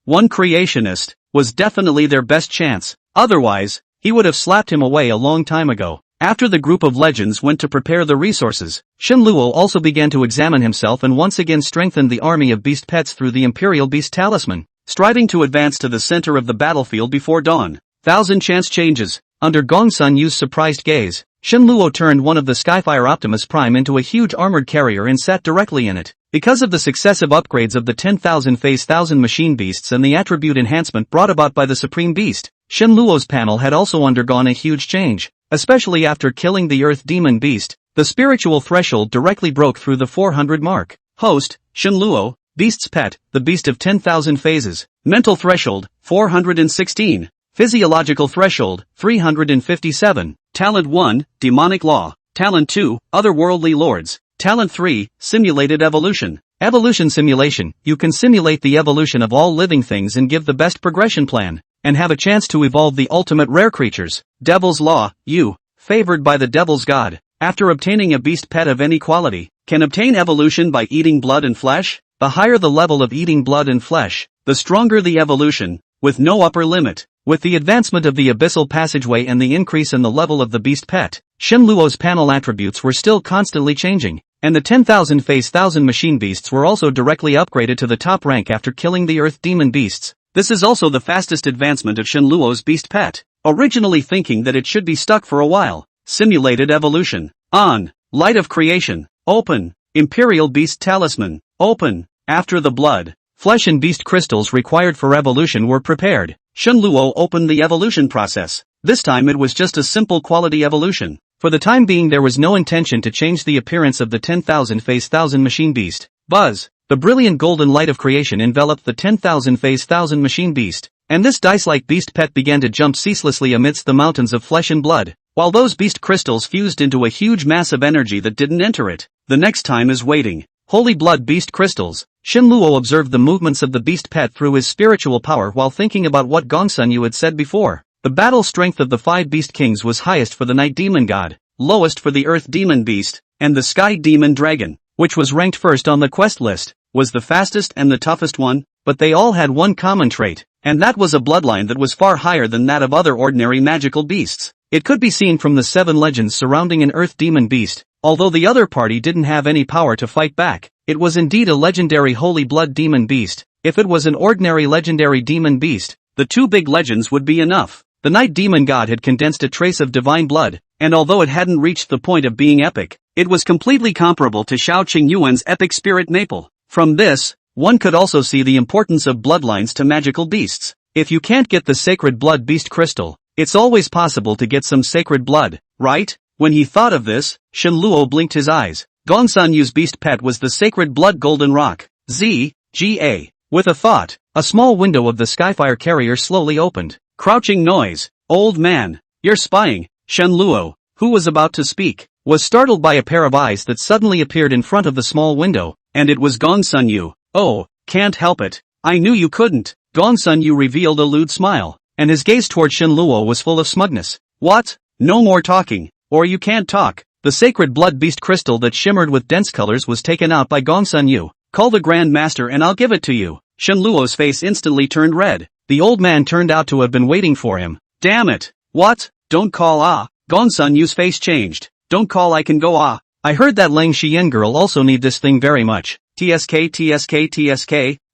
one creationist, was definitely their best chance. Otherwise, he would have slapped him away a long time ago. After the group of legends went to prepare the resources, Shen Luo also began to examine himself and once again strengthened the army of beast pets through the Imperial Beast Talisman, striving to advance to the center of the battlefield before dawn. 1,000 chance changes. Under Gongsun Yu's surprised gaze, Shen Luo turned one of the Skyfire Optimus Prime into a huge armored carrier and sat directly in it. Because of the successive upgrades of the 10,000 phase 1,000 machine beasts and the attribute enhancement brought about by the Supreme Beast, Shen Luo's panel had also undergone a huge change. Especially after killing the Earth Demon Beast, the spiritual threshold directly broke through the 400 mark. Host, Shen Luo, Beast's Pet, the Beast of 10,000 Phases. Mental threshold, 416. Physiological threshold, 357. Talent 1, Demonic Law. Talent 2, Otherworldly Lords. Talent 3, Simulated Evolution. Evolution simulation, you can simulate the evolution of all living things and give the best progression plan, and have a chance to evolve the ultimate rare creatures. Devil's Law, you, favored by the Devil's God, after obtaining a beast pet of any quality, can obtain evolution by eating blood and flesh. The higher the level of eating blood and flesh, the stronger the evolution, with no upper limit. With the advancement of the abyssal passageway and the increase in the level of the beast pet, Shen Luo's panel attributes were still constantly changing, and the 10,000 phase 1,000 machine beasts were also directly upgraded to the top rank after killing the Earth Demon Beasts. This is also the fastest advancement of Shen Luo's beast pet, originally thinking that it should be stuck for a while. Simulated Evolution. On. Light of Creation. Open. Imperial Beast Talisman. Open. After the blood, flesh and beast crystals required for evolution were prepared, Shen Luo opened the evolution process. This time it was just a simple quality evolution. For the time being there was no intention to change the appearance of the 10,000 phase 1,000 machine beast. Buzz. The brilliant golden light of creation enveloped the 10,000 phase 1,000 machine beast, and this dice-like beast pet began to jump ceaselessly amidst the mountains of flesh and blood, while those beast crystals fused into a huge mass of energy that didn't enter it. The next time is waiting. Holy blood beast crystals. Shen Luo observed the movements of the beast pet through his spiritual power while thinking about what Gongsun Yu had said before. The battle strength of the 5 beast kings was highest for the night demon god, lowest for the earth demon beast, and the sky demon dragon, which was ranked first on the quest list, was the fastest and the toughest one, but they all had one common trait, and that was a bloodline that was far higher than that of other ordinary magical beasts. It could be seen from the 7 legends surrounding an earth demon beast. Although the other party didn't have any power to fight back, it was indeed a legendary holy blood demon beast. If it was an ordinary legendary demon beast, the 2 big legends would be enough. The night demon god had condensed a trace of divine blood, and although it hadn't reached the point of being epic, it was completely comparable to Xiao Qingyuan's epic spirit maple. From this, one could also see the importance of bloodlines to magical beasts. If you can't get the sacred blood beast crystal, it's always possible to get some sacred blood, right? When he thought of this, Shen Luo blinked his eyes. Gongsun Yu's beast pet was the sacred blood golden rock. Z.G.A. With a thought, a small window of the Skyfire carrier slowly opened. Crouching noise. Old man, you're spying. Shen Luo, who was about to speak, was startled by a pair of eyes that suddenly appeared in front of the small window, and it was Gongsun Yu. Oh, can't help it. I knew you couldn't. Gongsun Yu revealed a lewd smile, and his gaze toward Shen Luo was full of smugness. What? No more talking. Or you can't talk. The sacred blood beast crystal that shimmered with dense colors was taken out by Gongsun Yu. Call the Grand Master and I'll give it to you. Shen Luo's face instantly turned red. The old man turned out to have been waiting for him. Damn it. What? Don't call Gongsun Yu's face changed. Don't call, I can go I heard that Lang Xian girl also need this thing very much. TSK.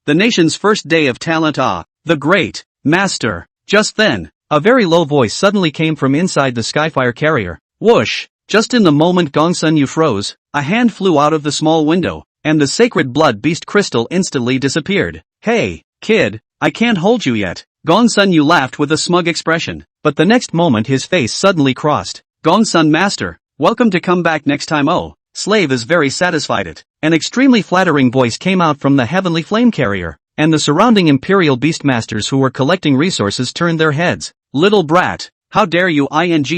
The nation's first day of talent the great master. Just then, a very low voice suddenly came from inside the Skyfire carrier. Whoosh! Just in the moment Gongsun Yu froze, a hand flew out of the small window, and the sacred blood beast crystal instantly disappeared. Hey, kid, I can't hold you yet. Gongsun Yu laughed with a smug expression, but the next moment his face suddenly crossed. Gongsun Master, welcome to come back next time. Oh, slave is very satisfied. An extremely flattering voice came out from the heavenly flame carrier, and the surrounding imperial beastmasters who were collecting resources turned their heads. Little brat, how dare you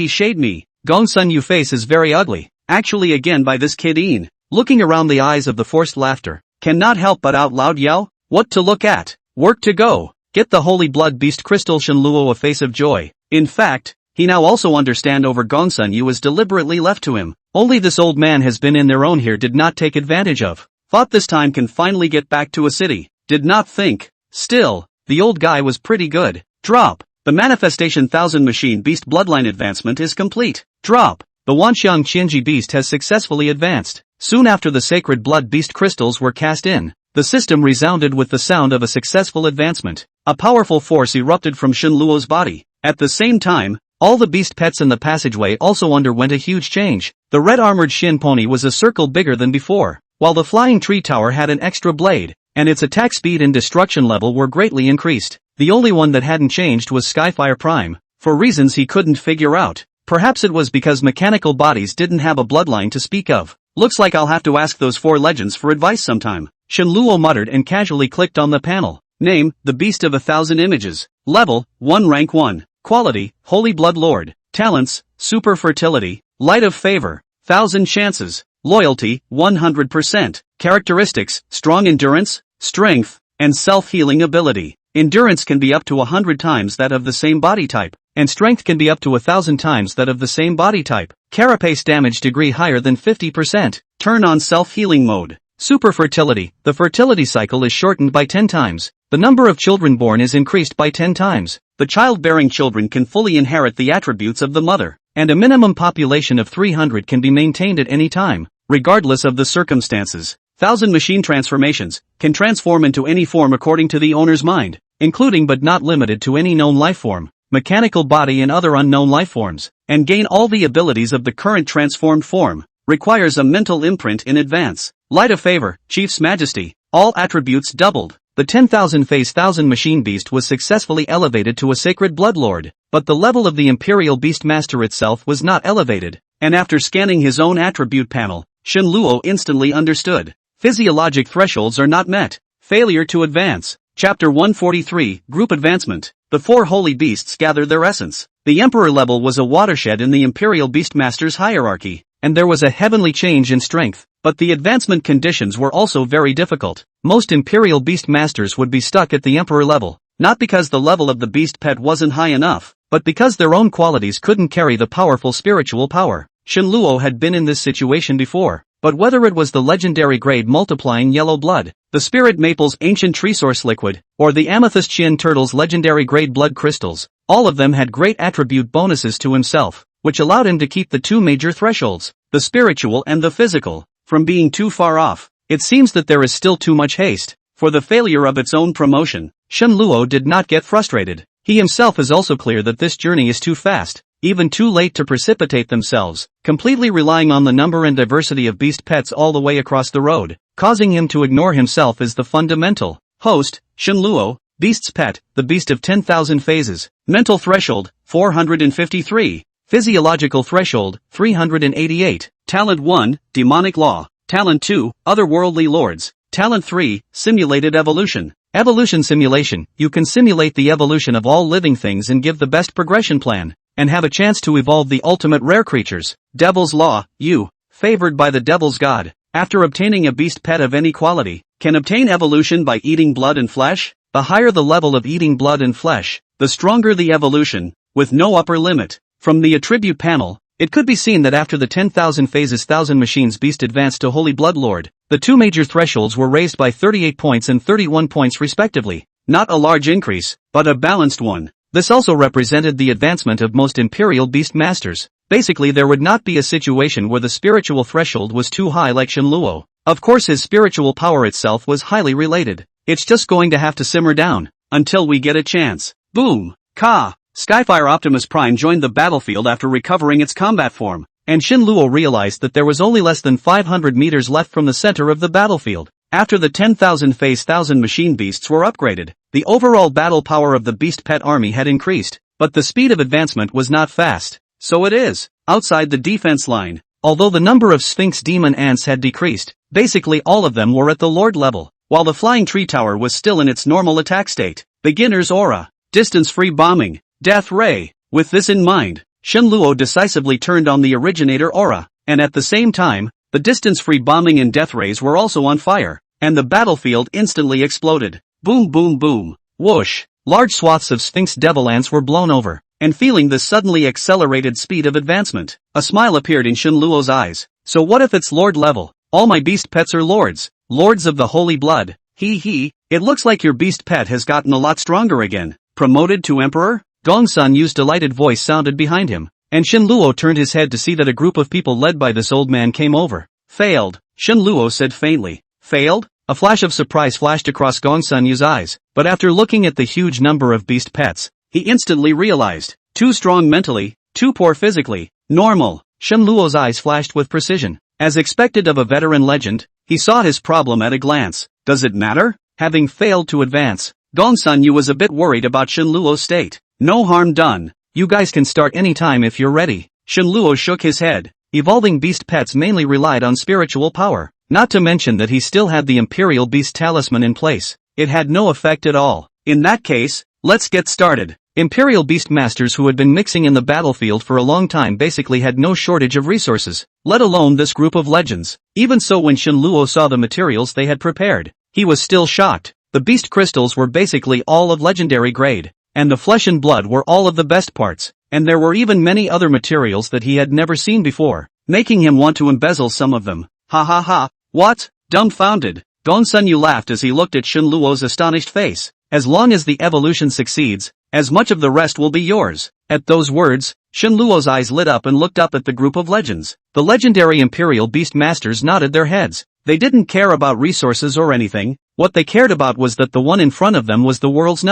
shade me? Gongsun Yu face is very ugly. Actually again by this kid Een. looking around the eyes of the forced laughter, cannot help but out loud yell, "What to look at? Work to go! Get the holy blood beast crystal!" Shenluo a face of joy. In fact, he now also understand over Gongsun Yu was deliberately left to him. Only this old man has been in their own here did not take advantage of. Thought this time can finally get back to a city. Did not think. Still, the old guy was pretty good. Drop. The manifestation 1000 machine beast bloodline advancement is complete. Drop. The Wanxiang Qianji beast has successfully advanced. Soon after the sacred blood beast crystals were cast in, the system resounded with the sound of a successful advancement. A powerful force erupted from Shenluo's body. At the same time, all the beast pets in the passageway also underwent a huge change. The red-armored Shin pony was a circle bigger than before, while the flying tree tower had an extra blade, and its attack speed and destruction level were greatly increased. The only one that hadn't changed was Skyfire Prime, for reasons he couldn't figure out. Perhaps it was because mechanical bodies didn't have a bloodline to speak of. Looks like I'll have to ask those 4 legends for advice sometime. Shenluo muttered and casually clicked on the panel. Name, the Beast of 1000 Images. Level, 1 rank 1. Quality, Holy Blood Lord. Talents, Super Fertility, Light of Favor, 1000 Chances. Loyalty, 100%. Characteristics, Strong Endurance, Strength, and Self-Healing Ability. Endurance can be up to 100 times that of the same body type, and strength can be up to 1000 times that of the same body type. Carapace damage degree higher than 50%. Turn on self-healing mode. Super fertility. The fertility cycle is shortened by 10 times. The number of children born is increased by 10 times. The childbearing children can fully inherit the attributes of the mother, and a minimum population of 300 can be maintained at any time, regardless of the circumstances. 1000 machine transformations can transform into any form according to the owner's mind, including but not limited to any known life form, mechanical body and other unknown life forms, and gain all the abilities of the current transformed form. Requires a mental imprint in advance. Light of Favor, Chief's Majesty, all attributes doubled. The 10,000 phase 1000 machine beast was successfully elevated to a sacred bloodlord, but the level of the Imperial Beast Master itself was not elevated, and after scanning his own attribute panel, Shenluo instantly understood. Physiologic thresholds are not met. Failure to advance. Chapter 143, Group Advancement. The 4 holy beasts gather their essence. The Emperor level was a watershed in the Imperial Beastmaster's hierarchy, and there was a heavenly change in strength, but the advancement conditions were also very difficult. Most Imperial Beastmasters would be stuck at the Emperor level, not because the level of the beast pet wasn't high enough, but because their own qualities couldn't carry the powerful spiritual power. Shenluo had been in this situation before, but whether it was the legendary grade multiplying yellow blood, the spirit maple's ancient tree source liquid, or the amethyst Shin turtle's legendary grade blood crystals, all of them had great attribute bonuses to himself, which allowed him to keep the 2 major thresholds, the spiritual and the physical, from being too far off. It seems that there is still too much haste for the failure of its own promotion. Shenluo did not get frustrated. He himself is also clear that this journey is too fast, even too late to precipitate themselves, completely relying on the number and diversity of beast pets all the way across the road, causing him to ignore himself as the fundamental host. Shenluo, Beast's Pet, the Beast of 10,000 Phases. Mental Threshold, 453. Physiological Threshold, 388. Talent 1, Demonic Law. Talent 2, Otherworldly Lords. Talent 3, Simulated Evolution. Evolution Simulation. You can simulate the evolution of all living things and give the best progression plan, and have a chance to evolve the ultimate rare creatures. Devil's Law. You, favored by the Devil's God, after obtaining a beast pet of any quality, can obtain evolution by eating blood and flesh. The higher the level of eating blood and flesh, the stronger the evolution, with no upper limit. From the attribute panel, it could be seen that after the 10,000 phases 1000 machines beast advanced to Holy Blood Lord, the 2 major thresholds were raised by 38 points and 31 points respectively. Not a large increase, but a balanced one. This also represented the advancement of most Imperial Beast Masters. Basically there would not be a situation where the spiritual threshold was too high like Shenluo. Of course his spiritual power itself was highly related. It's just going to have to simmer down, until we get a chance. Boom! Ka! Skyfire Optimus Prime joined the battlefield after recovering its combat form, and Shenluo realized that there was only less than 500 meters left from the center of the battlefield. After the 10,000 phase 1000 machine beasts were upgraded, the overall battle power of the beast pet army had increased, but the speed of advancement was not fast. So it is, outside the defense line. Although the number of Sphinx demon ants had decreased, basically all of them were at the Lord level, while the flying tree tower was still in its normal attack state. Beginner's Aura. Distance-free bombing. Death Ray. With this in mind, Shenluo decisively turned on the Originator Aura, and at the same time, the distance-free bombing and death rays were also on fire, and the battlefield instantly exploded. Boom boom boom. Whoosh. Large swaths of Sphinx devil ants were blown over, and feeling the suddenly accelerated speed of advancement, a smile appeared in Shenluo's eyes. So what if it's Lord level? All my beast pets are lords. Lords of the holy blood. Hee. It looks like your beast pet has gotten a lot stronger again. Promoted to emperor? Gongsun Yu's delighted voice sounded behind him, and Shenluo turned his head to see that a group of people led by this old man came over. Failed, Shenluo said faintly. Failed? A flash of surprise flashed across Gongsun Yu's eyes, but after looking at the huge number of beast pets, he instantly realized. Too strong mentally, too poor physically. Normal. Shenluo's eyes flashed with precision. As expected of a veteran legend, he saw his problem at a glance. Does it matter? Having failed to advance, Gongsun Yu was a bit worried about Shenluo's state. No harm done. You guys can start anytime if you're ready. Shenluo shook his head. Evolving beast pets mainly relied on spiritual power. Not to mention that he still had the Imperial Beast Talisman in place. It had no effect at all. In that case, let's get started. Imperial Beast Masters who had been mixing in the battlefield for a long time basically had no shortage of resources, let alone this group of legends. Even so, when Shenluo saw the materials they had prepared, he was still shocked. The beast crystals were basically all of legendary grade, and the flesh and blood were all of the best parts, and there were even many other materials that he had never seen before, making him want to embezzle some of them. Ha. What? Dumbfounded. Gongsun Yu laughed as he looked at Shenluo's astonished face. As long as the evolution succeeds, as much of the rest will be yours. At those words, Shenluo's eyes lit up and looked up at the group of legends. The legendary Imperial Beast Masters nodded their heads. They didn't care about resources or anything. What they cared about was that the one in front of them was the world's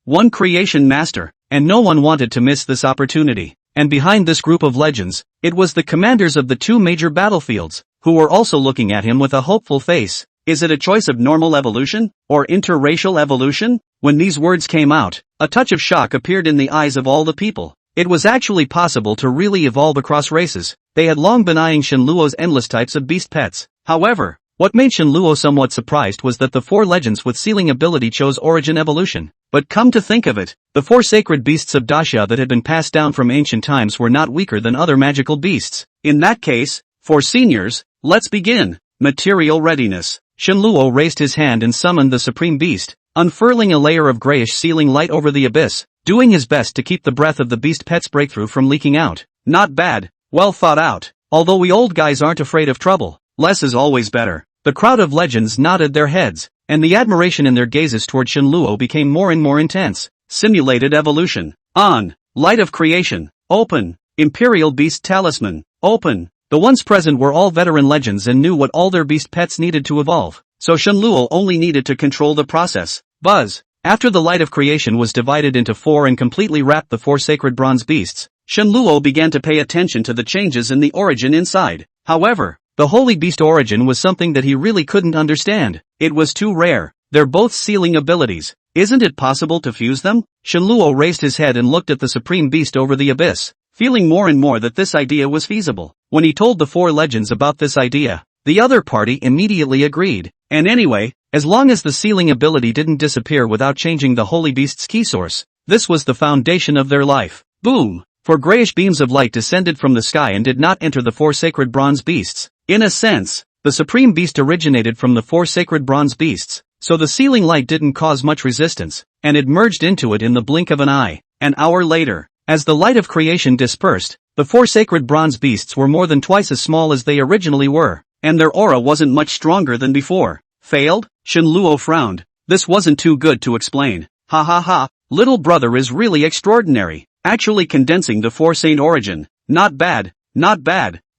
one creation master, and no one wanted to miss this opportunity. And behind this group of legends, it was the commanders of the two major battlefields, who were also looking at him with a hopeful face. Is it a choice of normal evolution, or interracial evolution? When these words came out, a touch of shock appeared in the eyes of all the people. It was actually possible to really evolve across races. They had long been eyeing Shenluo's endless types of beast pets. However, what made Shenluo somewhat surprised was that the four legends with sealing ability chose origin evolution. But come to think of it, the four sacred beasts of Daxia that had been passed down from ancient times were not weaker than other magical beasts. In that case, for seniors, let's begin. Material readiness. Shenluo raised his hand and summoned the supreme beast, unfurling a layer of grayish sealing light over the abyss, doing his best to keep the breath of the beast pet's breakthrough from leaking out. Not bad, well thought out. Although we old guys aren't afraid of trouble, less is always better. The crowd of legends nodded their heads, and the admiration in their gazes toward Shenluo became more and more intense. Simulated evolution. On. Light of creation. Open. Imperial Beast Talisman. Open. The ones present were all veteran legends and knew what all their beast pets needed to evolve, so Shenluo only needed to control the process. Buzz. After the light of creation was divided into four and completely wrapped the four sacred bronze beasts, Shenluo began to pay attention to the changes in the origin inside. However, the holy beast origin was something that he really couldn't understand. It was too rare. They're both sealing abilities. Isn't it possible to fuse them? Shenluo raised his head and looked at the supreme beast over the abyss, feeling more and more that this idea was feasible. When he told the four legends about this idea, the other party immediately agreed. And anyway, as long as the sealing ability didn't disappear without changing the holy beast's key source, this was the foundation of their life. Boom! Four grayish beams of light descended from the sky and did not enter the four sacred bronze beasts. In a sense, the supreme beast originated from the four sacred bronze beasts, so the sealing light didn't cause much resistance, and it merged into it in the blink of an eye. An hour later, as the light of creation dispersed, the four sacred bronze beasts were more than twice as small as they originally were, and their aura wasn't much stronger than before. Failed? Shenluo frowned. This wasn't too good to explain. Ha. Little brother is really extraordinary, actually condensing the four saint origin. Not bad.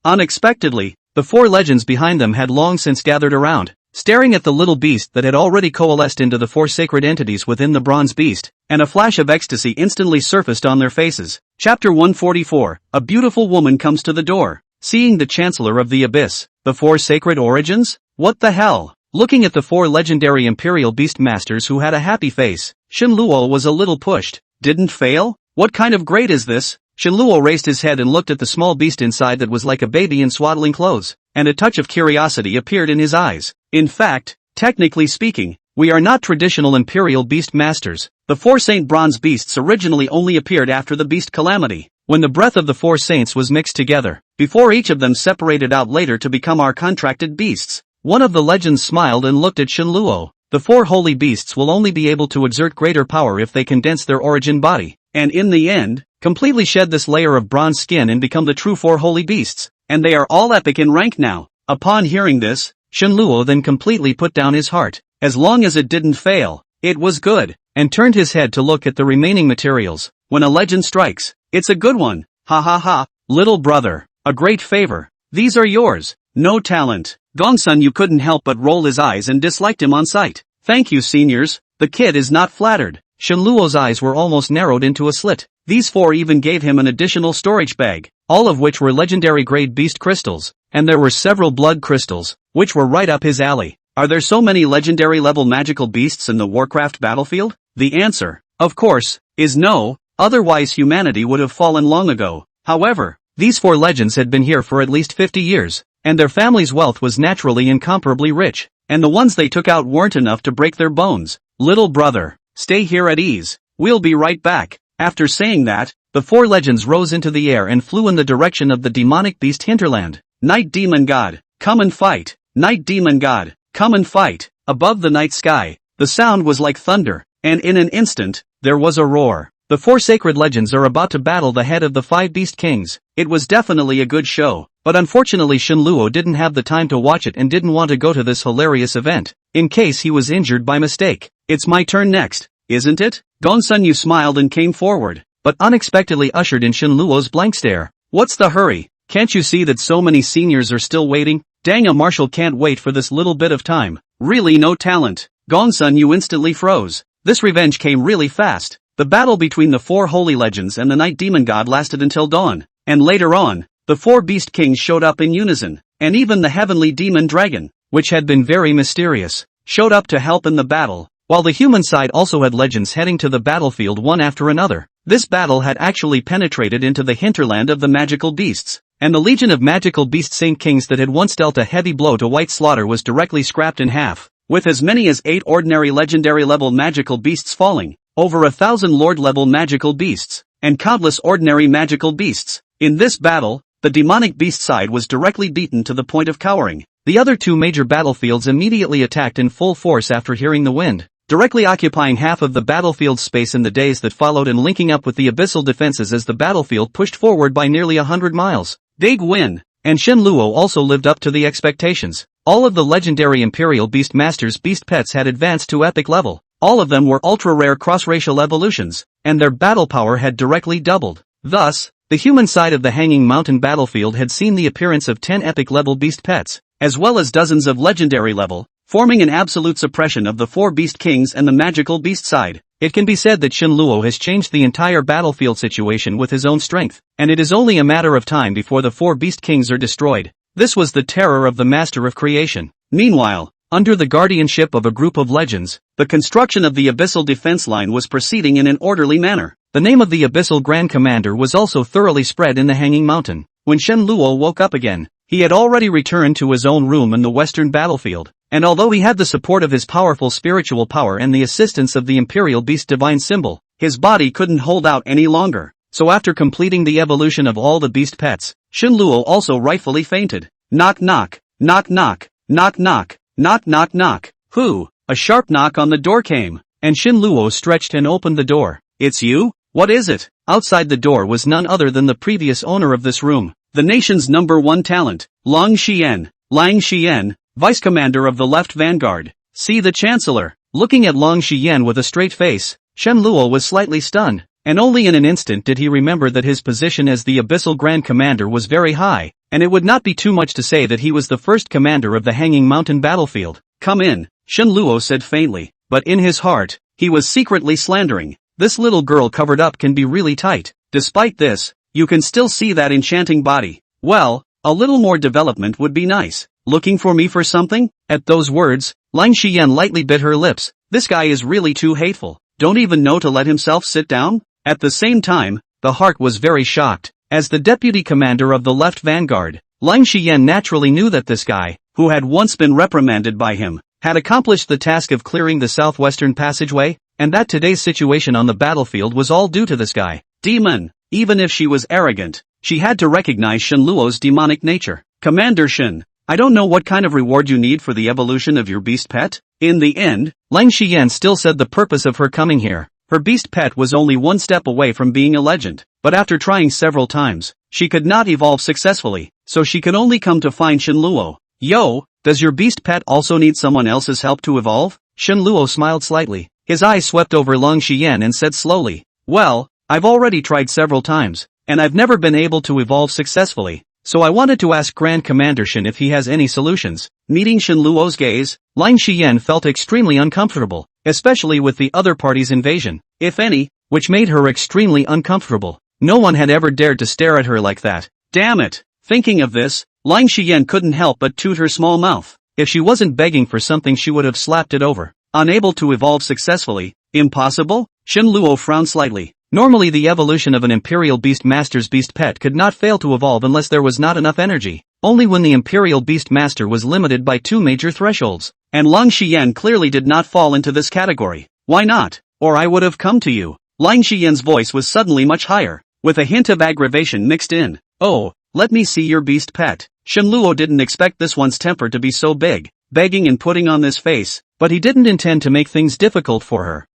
Unexpectedly, the four legends behind them had long since gathered around, staring at the little beast that had already coalesced into the four sacred entities within the bronze beast, and a flash of ecstasy instantly surfaced on their faces. Chapter 144, A beautiful woman comes to the door. Seeing the Chancellor of the Abyss, the four sacred origins? What the hell? Looking at the four legendary Imperial Beast Masters who had a happy face, Shenluo was a little pushed. Didn't fail? What kind of grade is this? Shenluo raised his head and looked at the small beast inside that was like a baby in swaddling clothes, and a touch of curiosity appeared in his eyes. In fact, technically speaking, we are not traditional Imperial Beast Masters. The four Saint Bronze Beasts originally only appeared after the Beast Calamity. when the breath of the 4 saints was mixed together, before each of them separated out later to become our contracted beasts. One of the legends smiled and looked at Shenluo. The 4 holy beasts will only be able to exert greater power if they condense their origin body, and in the end, completely shed this layer of bronze skin and become the true 4 holy beasts, and they are all epic in rank now. Upon hearing this, Shenluo then completely put down his heart. As long as it didn't fail, it was good, and turned his head to look at the remaining materials. When a legend strikes, it's a good one. Ha ha ha, little brother, a great favor. These are yours. No talent. Gongsun Yu couldn't help but roll his eyes and disliked him on sight. Thank you, seniors. The kid is not flattered. Shenluo's eyes were almost narrowed into a slit. These 4 even gave him an additional storage bag, all of which were legendary grade beast crystals, and there were several blood crystals, which were right up his alley. Are there so many legendary level magical beasts in the Warcraft battlefield? The answer, of course, is no, otherwise humanity would have fallen long ago. However, these 4 legends had been here for at least 50 years, and their family's wealth was naturally incomparably rich, and the ones they took out weren't enough to break their bones. Little brother, stay here at ease. We'll be right back. After saying that, the 4 legends rose into the air and flew in the direction of the demonic beast hinterland. Night demon god, come and fight. Night demon god, come and fight. Above the night sky, the sound was like thunder, and in an instant, there was a roar. The 4 sacred legends are about to battle the head of the 5 beast kings. It was definitely a good show, but unfortunately Shenluo didn't have the time to watch it and didn't want to go to this hilarious event, in case he was injured by mistake. It's my turn next, isn't it? Gongsun Yu smiled and came forward, but unexpectedly ushered in Shenluo's blank stare. What's the hurry? Can't you see that so many seniors are still waiting? Dang, a marshal can't wait for this little bit of time. Really no talent. Gongsun Yu instantly froze. This revenge came really fast. The battle between the 4 holy legends and the night demon god lasted until dawn, and later on, the 4 beast kings showed up in unison, and even the heavenly demon dragon, which had been very mysterious, showed up to help in the battle, while the human side also had legends heading to the battlefield one after another. This battle had actually penetrated into the hinterland of the magical beasts, and the legion of magical beast saint kings that had once dealt a heavy blow to White Slaughter was directly scrapped in half, with as many as 8 ordinary legendary level magical beasts falling, over 1,000 lord level magical beasts, and countless ordinary magical beasts. In this battle, the demonic beast side was directly beaten to the point of cowering. The other 2 major battlefields immediately attacked in full force after hearing the wind, directly occupying half of the battlefield space in the days that followed and linking up with the abyssal defenses as the battlefield pushed forward by nearly 100 miles. Big win! And Shenluo also lived up to the expectations. All of the legendary Imperial Beast Masters beast pets had advanced to epic level. All of them were ultra-rare cross-racial evolutions, and their battle power had directly doubled. Thus, the human side of the Hanging Mountain battlefield had seen the appearance of 10 epic-level beast pets, as well as dozens of legendary level, forming an absolute suppression of the 4 beast kings and the magical beast side. It can be said that Shenluo has changed the entire battlefield situation with his own strength, and it is only a matter of time before the 4 beast kings are destroyed. This was the terror of the Master of Creation. Meanwhile, under the guardianship of a group of legends, the construction of the Abyssal Defense Line was proceeding in an orderly manner. The name of the Abyssal Grand Commander was also thoroughly spread in the Hanging Mountain. When Shenluo woke up again, he had already returned to his own room in the western battlefield, and although he had the support of his powerful spiritual power and the assistance of the Imperial Beast Divine Symbol, his body couldn't hold out any longer. So after completing the evolution of all the beast pets, Shenluo also rightfully fainted. Knock knock, knock knock, knock knock. Knock knock knock. Who? A sharp knock on the door came, and Shenluo stretched and opened the door. It's you? What is it? Outside the door was none other than the previous owner of this room, the nation's #1 talent, Lang Xian, vice commander of the left vanguard. See the chancellor. Looking at Lang Xian with a straight face, Shenluo was slightly stunned, and only in an instant did he remember that his position as the Abyssal Grand Commander was very high, and it would not be too much to say that he was the first commander of the Hanging Mountain battlefield. Come in, Shenluo said faintly, but in his heart, he was secretly slandering. This little girl covered up can be really tight. Despite this, you can still see that enchanting body. Well, a little more development would be nice. Looking for me for something? At those words, Lang Xian lightly bit her lips. This guy is really too hateful. Don't even know to let himself sit down? At the same time, the heart was very shocked. As the deputy commander of the left vanguard, Lang Xian naturally knew that this guy, who had once been reprimanded by him, had accomplished the task of clearing the southwestern passageway, and that today's situation on the battlefield was all due to this guy. Demon! Even if she was arrogant, she had to recognize Shen Luo's demonic nature. Commander Shen, I don't know what kind of reward you need for the evolution of your beast pet. In the end, Lang Xian still said the purpose of her coming here. Her beast pet was only one step away from being a legend, but after trying several times, she could not evolve successfully, so she could only come to find Shen Luo. Yo, does your beast pet also need someone else's help to evolve? Shen Luo smiled slightly. His eyes swept over Lang Xian and said slowly, well, I've already tried several times, and I've never been able to evolve successfully, so I wanted to ask Grand Commander Shen if he has any solutions. Meeting Shen Luo's gaze, Lang Xian felt extremely uncomfortable, especially with the other party's invasion, if any, which made her extremely uncomfortable. No one had ever dared to stare at her like that. Damn it! Thinking of this, Lang Xian couldn't help but toot her small mouth. If she wasn't begging for something she would have slapped it over. Unable to evolve successfully? Impossible? Shen Luo frowned slightly. Normally the evolution of an Imperial Beast Master's beast pet could not fail to evolve unless there was not enough energy. Only when the Imperial Beast Master was limited by two major thresholds. And Lang Xian clearly did not fall into this category. Why not? Or I would have come to you. Lang Xian's voice was suddenly much higher, with a hint of aggravation mixed in. Oh, let me see your beast pet. Shen Luo didn't expect this one's temper to be so big, begging and putting on this face, but he didn't intend to make things difficult for her.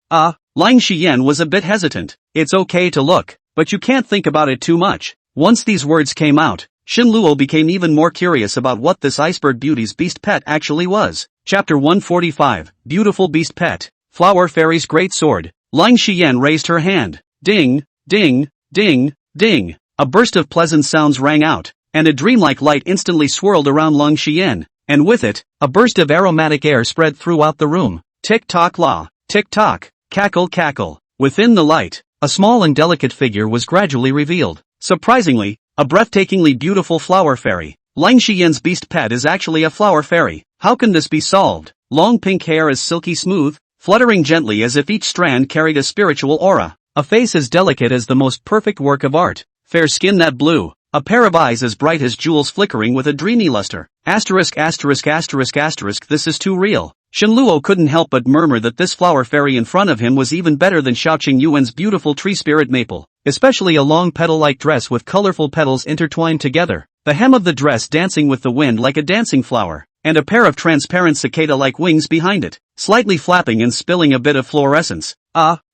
Lang Xian was a bit hesitant. It's okay to look, but you can't think about it too much. Once these words came out, Shen Luo became even more curious about what this iceberg beauty's beast pet actually was. Chapter 145, Beautiful Beast Pet, Flower Fairy's Great Sword. Lang Xian raised her hand. Ding, ding, ding, ding. A burst of pleasant sounds rang out, and a dreamlike light instantly swirled around Lang Xian, and with it, a burst of aromatic air spread throughout the room. Tick-tock la, tick-tock, cackle cackle. Within the light, a small and delicate figure was gradually revealed. Surprisingly, a breathtakingly beautiful flower fairy. Lang Xian's beast pet is actually a flower fairy. How can this be solved? Long pink hair is silky smooth, fluttering gently as if each strand carried a spiritual aura. A face as delicate as the most perfect work of art. Fair skin that blue. A pair of eyes as bright as jewels flickering with a dreamy luster. Asterisk asterisk asterisk asterisk, this is too real. Shen Luo couldn't help but murmur that this flower fairy in front of him was even better than Xiaoqing Yuan's beautiful tree spirit maple, especially a long petal-like dress with colorful petals intertwined together, the hem of the dress dancing with the wind like a dancing flower, and a pair of transparent cicada-like wings behind it, slightly flapping and spilling a bit of fluorescence.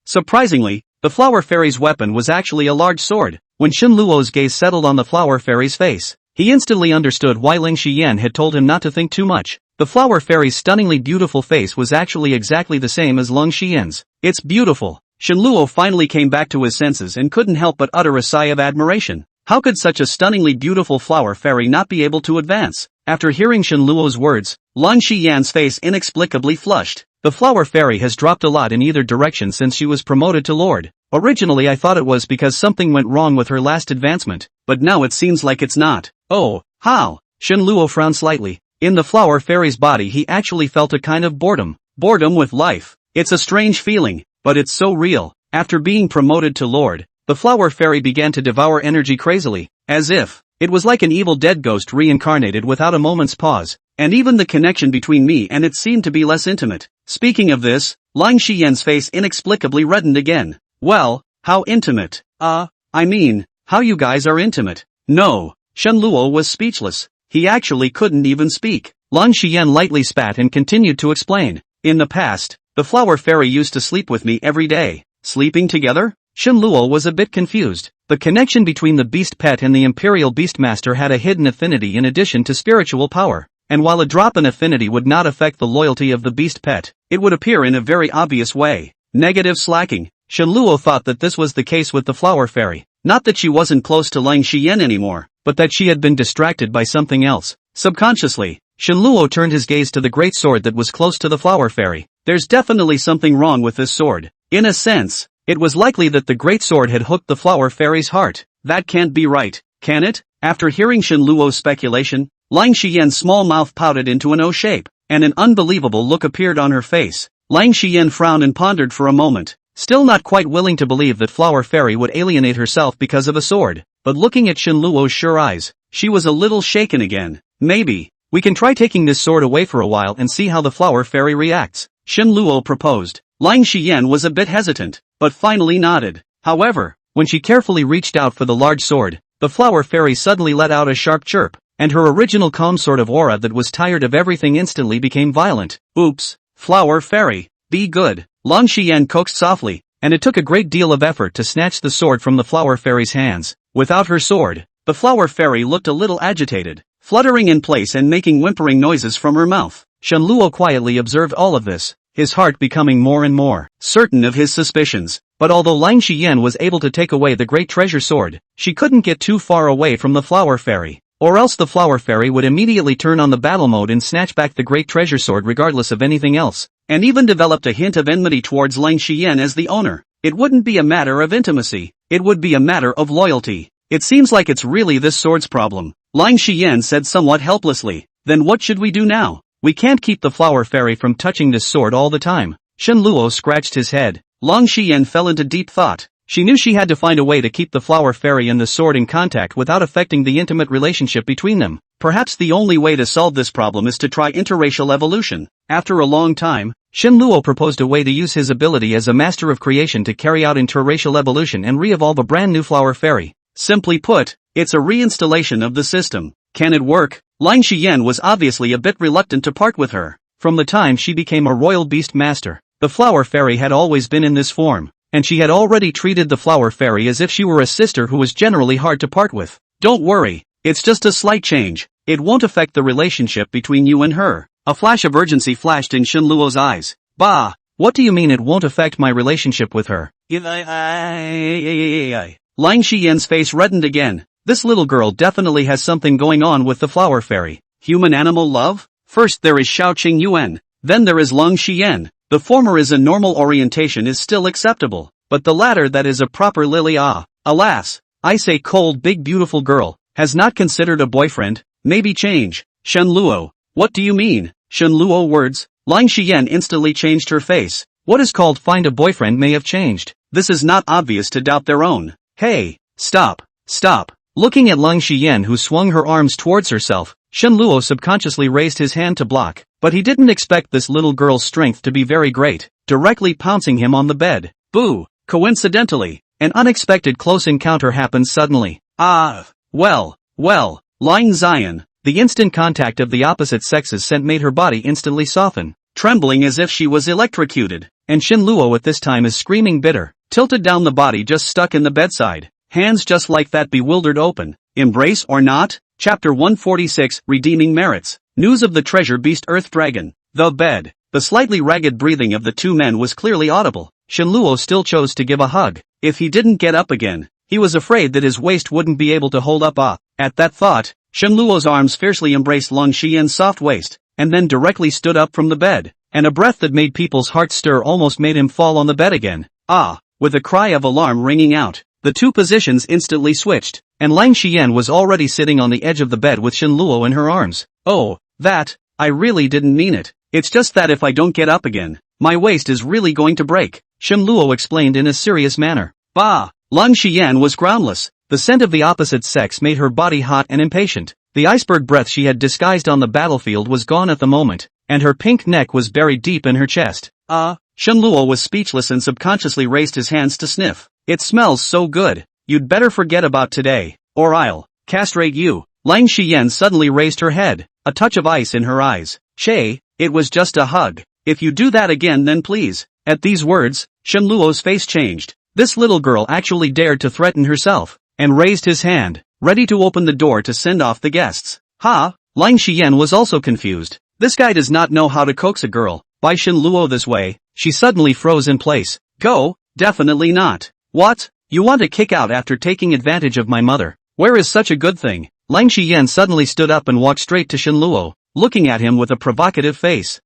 Surprisingly, the flower fairy's weapon was actually a large sword. When Shen Luo's gaze settled on the flower fairy's face, he instantly understood why Lang Xian had told him not to think too much. The flower fairy's stunningly beautiful face was actually exactly the same as Lang Xian's. It's beautiful. Shen Luo finally came back to his senses and couldn't help but utter a sigh of admiration. How could such a stunningly beautiful flower fairy not be able to advance? After hearing Shen Luo's words, Lang Xian's face inexplicably flushed. The flower fairy has dropped a lot in either direction since she was promoted to lord. Originally I thought it was because something went wrong with her last advancement, but now it seems like it's not. Oh, how? Shen Luo frowned slightly. In the flower fairy's body he actually felt a kind of boredom. Boredom with life. It's a strange feeling, but it's so real. After being promoted to lord, the flower fairy began to devour energy crazily, as if it was like an evil dead ghost reincarnated without a moment's pause, and even the connection between me and it seemed to be less intimate. Speaking of this, Lang Xian's face inexplicably reddened again. Well, how intimate? I mean, how you guys are intimate. No, Shen Luo was speechless. He actually couldn't even speak. Lang Xian lightly spat and continued to explain. In the past, the flower fairy used to sleep with me every day. Sleeping together? Shen Luo was a bit confused. The connection between the beast pet and the Imperial Beastmaster had a hidden affinity in addition to spiritual power. And while a drop in affinity would not affect the loyalty of the beast pet, it would appear in a very obvious way. Negative slacking. Shen Luo thought that this was the case with the flower fairy. Not that she wasn't close to Lang Xian anymore, but that she had been distracted by something else. Subconsciously, Shen Luo turned his gaze to the great sword that was close to the flower fairy. There's definitely something wrong with this sword. In a sense, it was likely that the great sword had hooked the flower fairy's heart. That can't be right, can it? After hearing Shen Luo's speculation, Lang Xian's small mouth pouted into an O shape, and an unbelievable look appeared on her face. Lang Xian frowned and pondered for a moment, still not quite willing to believe that flower fairy would alienate herself because of a sword, but looking at Shen Luo's sure eyes, she was a little shaken again. Maybe we can try taking this sword away for a while and see how the flower fairy reacts, Shen Luo proposed. Lang Xian was a bit hesitant, but finally nodded. However, When she carefully reached out for the large sword, the flower fairy suddenly let out a sharp chirp, and her original calm sort of aura that was tired of everything instantly became violent. Oops, flower fairy, be good, Lang Xian coaxed softly, and it took a great deal of effort to snatch the sword from the flower fairy's hands. Without her sword, the flower fairy looked a little agitated, fluttering in place and making whimpering noises from her mouth. Shenluo quietly observed all of this, his heart becoming more and more certain of his suspicions. But although Lang Xian was able to take away the great treasure sword, she couldn't get too far away from the flower fairy, or else the flower fairy would immediately turn on the battle mode and snatch back the great treasure sword regardless of anything else, and even developed a hint of enmity towards Lang Xian as the owner. It wouldn't be a matter of intimacy, it would be a matter of loyalty. It seems like it's really this sword's problem, Lang Xian said somewhat helplessly. Then what should we do now? We can't keep the flower fairy from touching this sword all the time. Shenluo scratched his head. Lang Xian fell into deep thought. She knew she had to find a way to keep the flower fairy and the sword in contact without affecting the intimate relationship between them. Perhaps the only way to solve this problem is to try interracial evolution. After a long time, Shenluo proposed a way to use his ability as a master of creation to carry out interracial evolution and re-evolve a brand new flower fairy. Simply put, it's a reinstallation of the system. Can it work? Lang Xian was obviously a bit reluctant to part with her. From the time she became a royal beast master, the flower fairy had always been in this form, and she had already treated the flower fairy as if she were a sister who was generally hard to part with. Don't worry, it's just a slight change. It won't affect the relationship between you and her. A flash of urgency flashed in Shenluo's eyes. Bah! What do you mean it won't affect my relationship with her? Lang Xian's face reddened again. This little girl definitely has something going on with the flower fairy. Human-animal love? First there is Xiao Qing Yuan, then there is Lang Xian. The former is a normal orientation is still acceptable, but the latter that is a proper lily alas, I say cold big beautiful girl, has not considered a boyfriend, maybe change. Shenluo, what do you mean? Shenluo words, Lang Xian instantly changed her face. What is called find a boyfriend may have changed. This is not obvious to doubt their own. Hey, stop. Looking at Lang Xian who swung her arms towards herself, Shenluo subconsciously raised his hand to block, but he didn't expect this little girl's strength to be very great, directly pouncing him on the bed. Boo! Coincidentally, an unexpected close encounter happened suddenly. Well, Lang Xian, the instant contact of the opposite sexes made her body instantly soften, trembling as if she was electrocuted, and Shenluo at this time is screaming bitter, tilted down the body just stuck in the bedside. Hands just like that bewildered open. Embrace or not? Chapter 146, Redeeming Merits. News of the treasure beast Earth Dragon. The bed. The slightly ragged breathing of the two men was clearly audible. Shenluo still chose to give a hug. If he didn't get up again, he was afraid that his waist wouldn't be able to hold up. At that thought, Shenluo's arms fiercely embraced Lang Xian's soft waist, and then directly stood up from the bed, and a breath that made people's hearts stir almost made him fall on the bed again. With a cry of alarm ringing out, the two positions instantly switched, and Lang Xian was already sitting on the edge of the bed with Shenluo in her arms. I really didn't mean it. It's just that if I don't get up again, my waist is really going to break, Shenluo explained in a serious manner. Bah! Lang Xian was groundless. The scent of the opposite sex made her body hot and impatient. The iceberg breath she had disguised on the battlefield was gone at the moment, and her pink neck was buried deep in her chest. Shenluo was speechless and subconsciously raised his hands to sniff. It smells so good. You'd better forget about today, or I'll castrate you. Lang Xian suddenly raised her head, a touch of ice in her eyes. It was just a hug. If you do that again then please. At these words, Shenluo's face changed. This little girl actually dared to threaten herself, and raised his hand, ready to open the door to send off the guests. Lang Xian was also confused. This guy does not know how to coax a girl. By Shenluo this way, she suddenly froze in place. Go, definitely not. What? You want to kick out after taking advantage of my mother? Where is such a good thing? Lang Xian suddenly stood up and walked straight to Shenluo, looking at him with a provocative face.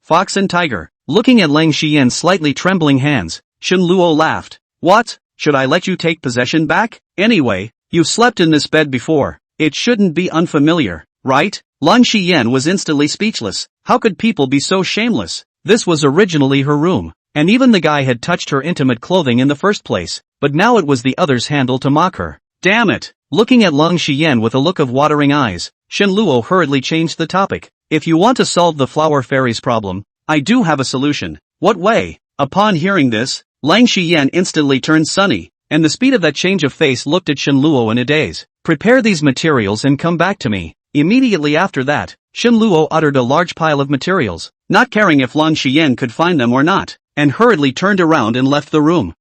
Fox and tiger. Looking at Lang Xian's slightly trembling hands, Shenluo laughed. What? Should I let you take possession back? Anyway, you've slept in this bed before. It shouldn't be unfamiliar, right? Lang Xian was instantly speechless. How could people be so shameless? This was originally her room, and even the guy had touched her intimate clothing in the first place, but now it was the other's handle to mock her. Damn it! Looking at Lang Xian with a look of watering eyes, Shenluo hurriedly changed the topic. If you want to solve the flower fairy's problem, I do have a solution. What way? Upon hearing this, Lang Xian instantly turned sunny. and the speed of that change of face looked at Shen Luo in a daze. Prepare these materials and come back to me. Immediately after that, Shen Luo uttered a large pile of materials, not caring if Lan Xian could find them or not, and hurriedly turned around and left the room.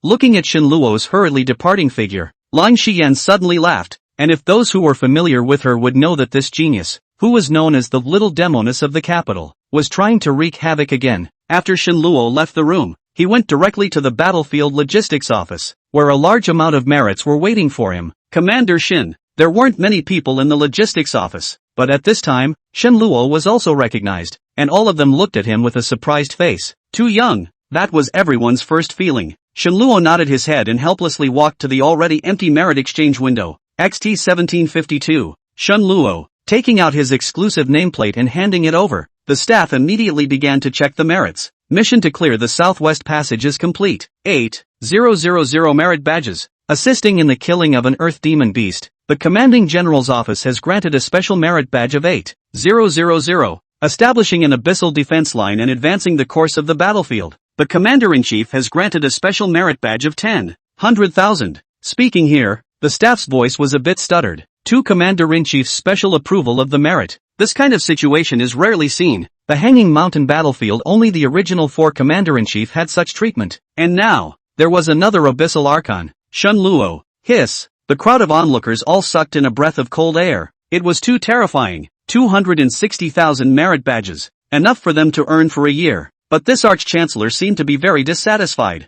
Looking at Shen Luo's hurriedly departing figure, Lan Xian suddenly laughed, and if those who were familiar with her would know that this genius, who was known as the little demoness of the capital, was trying to wreak havoc again. After Shen Luo left the room, he went directly to the battlefield logistics office, where a large amount of merits were waiting for him. Commander Shen. There weren't many people in the logistics office, but at this time, Shen Luo was also recognized, and all of them looked at him with a surprised face. Too young, that was everyone's first feeling. Shen Luo nodded his head and helplessly walked to the already empty merit exchange window. XT 1752. Shen Luo, taking out his exclusive nameplate and handing it over, the staff immediately began to check the merits. Mission to clear the Southwest Passage is complete. 8,000 merit badges. Assisting in the killing of an Earth Demon Beast, the Commanding General's office has granted a special merit badge of 8,000. Establishing an abyssal defense line and advancing the course of the battlefield, the Commander-in-Chief has granted a special merit badge of 10,000. Speaking here, the staff's voice was a bit stuttered. To Commander-in-Chief's special approval of the merit. This kind of situation is rarely seen. The Hanging Mountain battlefield, only the original 4 Commander-in-Chief had such treatment. And now, there was another abyssal archon. Shen Luo. Hiss. The crowd of onlookers all sucked in a breath of cold air. It was too terrifying. 260,000 merit badges. Enough for them to earn for a year. But this Arch-Chancellor seemed to be very dissatisfied.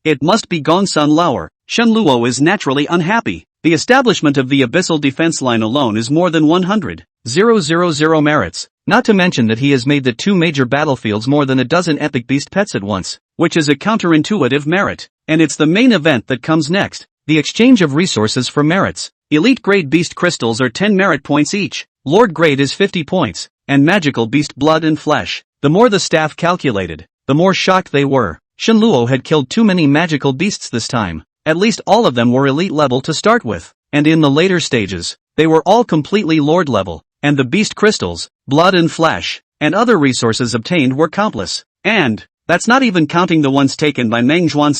It must be Gongsun Lauer. Shen Luo is naturally unhappy. The establishment of the abyssal defense line alone is more than 100,000 merits. Not to mention that he has made the 2 major battlefields more than a dozen epic beast pets at once, which is a counterintuitive merit. And it's the main event that comes next. The exchange of resources for merits. Elite grade beast crystals are 10 merit points each. Lord grade is 50 points. And magical beast blood and flesh. The more the staff calculated, the more shocked they were. Shen Luo had killed too many magical beasts this time. At least all of them were elite level to start with. And in the later stages, they were all completely lord level. And the beast crystals, blood and flesh, and other resources obtained were countless. And that's not even counting the ones taken by Meng Zhuan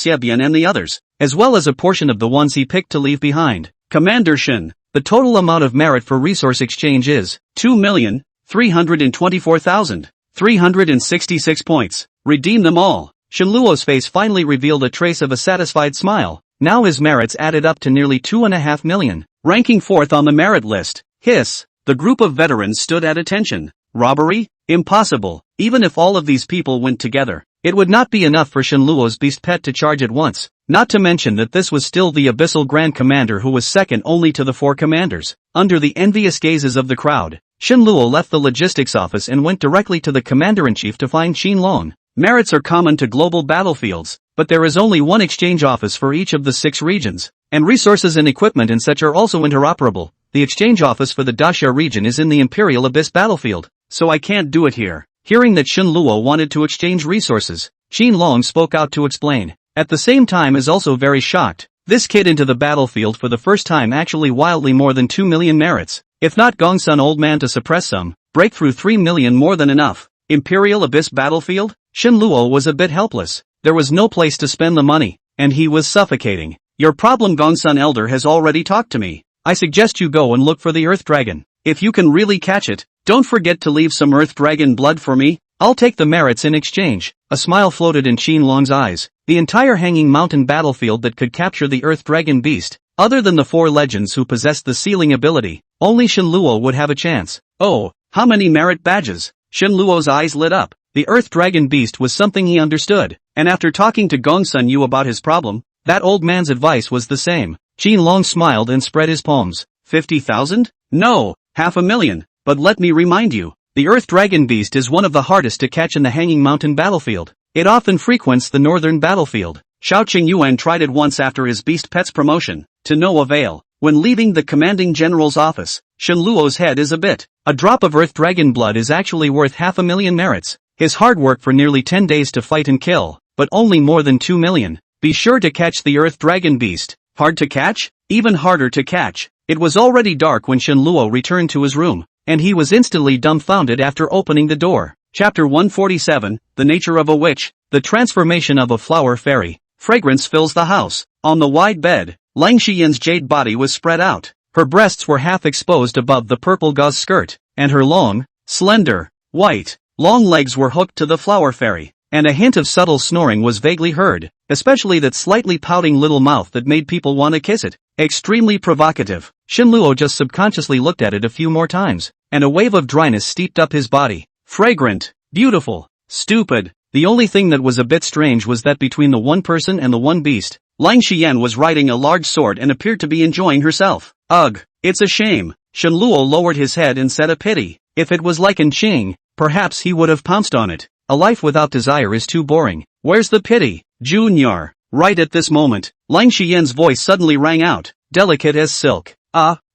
and the others, as well as a portion of the ones he picked to leave behind. Commander Shen, the total amount of merit for resource exchange is 2,324,366 points. Redeem them all. Shen Luo's face finally revealed a trace of a satisfied smile. Now his merits added up to nearly 2.5 million. Ranking 4th on the merit list. Hiss. The group of veterans stood at attention. Robbery? Impossible. Even if all of these people went together, it would not be enough for Shen Luo's beast pet to charge at once. Not to mention that this was still the abyssal Grand Commander who was second only to the 4 commanders. Under the envious gazes of the crowd, Shen Luo left the logistics office and went directly to the Commander-in-Chief to find Qin Long. Merits are common to global battlefields, but there is only one exchange office for each of the 6 regions, and resources and equipment and such are also interoperable. The exchange office for the Daxia region is in the Imperial Abyss battlefield, so I can't do it here. Hearing that Shen Luo wanted to exchange resources, Qin Long spoke out to explain. At the same time is also very shocked. This kid into the battlefield for the first time actually wildly more than 2 million merits. If not Gongsun old man to suppress some, breakthrough 3 million more than enough. Imperial Abyss battlefield? Shen Luo was a bit helpless. There was no place to spend the money, and he was suffocating. Your problem Gongsun Elder has already talked to me. I suggest you go and look for the Earth Dragon. If you can really catch it, don't forget to leave some Earth Dragon blood for me. I'll take the merits in exchange. A smile floated in Qin Long's eyes. The entire Hanging Mountain battlefield that could capture the Earth Dragon beast, other than the 4 legends who possessed the sealing ability, only Shen Luo would have a chance. Oh, how many merit badges? Shen Luo's eyes lit up. The Earth Dragon beast was something he understood, and after talking to Gongsun Yu about his problem, that old man's advice was the same. Qin Long smiled and spread his palms. 50,000? No, 500,000. But let me remind you, the Earth Dragon beast is one of the hardest to catch in the Hanging Mountain battlefield. It often frequents the northern battlefield. Xiao Qingyuan tried it once after his beast pet's promotion, to no avail. When leaving the commanding general's office, Shen Luo's head is a bit. A drop of Earth Dragon blood is actually worth 500,000 merits. His hard work for nearly 10 days to fight and kill, but only more than 2 million. Be sure to catch the Earth Dragon beast. Hard to catch? Even harder to catch. It was already dark when Shen Luo returned to his room, and he was instantly dumbfounded after opening the door. Chapter 147, The Nature of a Witch, The Transformation of a Flower Fairy. fragrance fills the house. On the wide bed, Lang Xian's jade body was spread out. Her breasts were half exposed above the purple gauze skirt, and her long, slender, white, long legs were hooked to the flower fairy, and a hint of subtle snoring was vaguely heard, especially that slightly pouting little mouth that made people want to kiss it. Extremely provocative. Shenluo just subconsciously looked at it a few more times, and a wave of dryness steeped up his body. Fragrant, beautiful, stupid. The only thing that was a bit strange was that between the one person and the one beast, Lang Xian was riding a large sword and appeared to be enjoying herself. Ugh, it's a shame. Shenluo lowered his head and said a pity. If it was like in Qing, perhaps he would have pounced on it. A life without desire is too boring. Where's the pity? Junior. Right at this moment, Lang Xian's voice suddenly rang out, delicate as silk.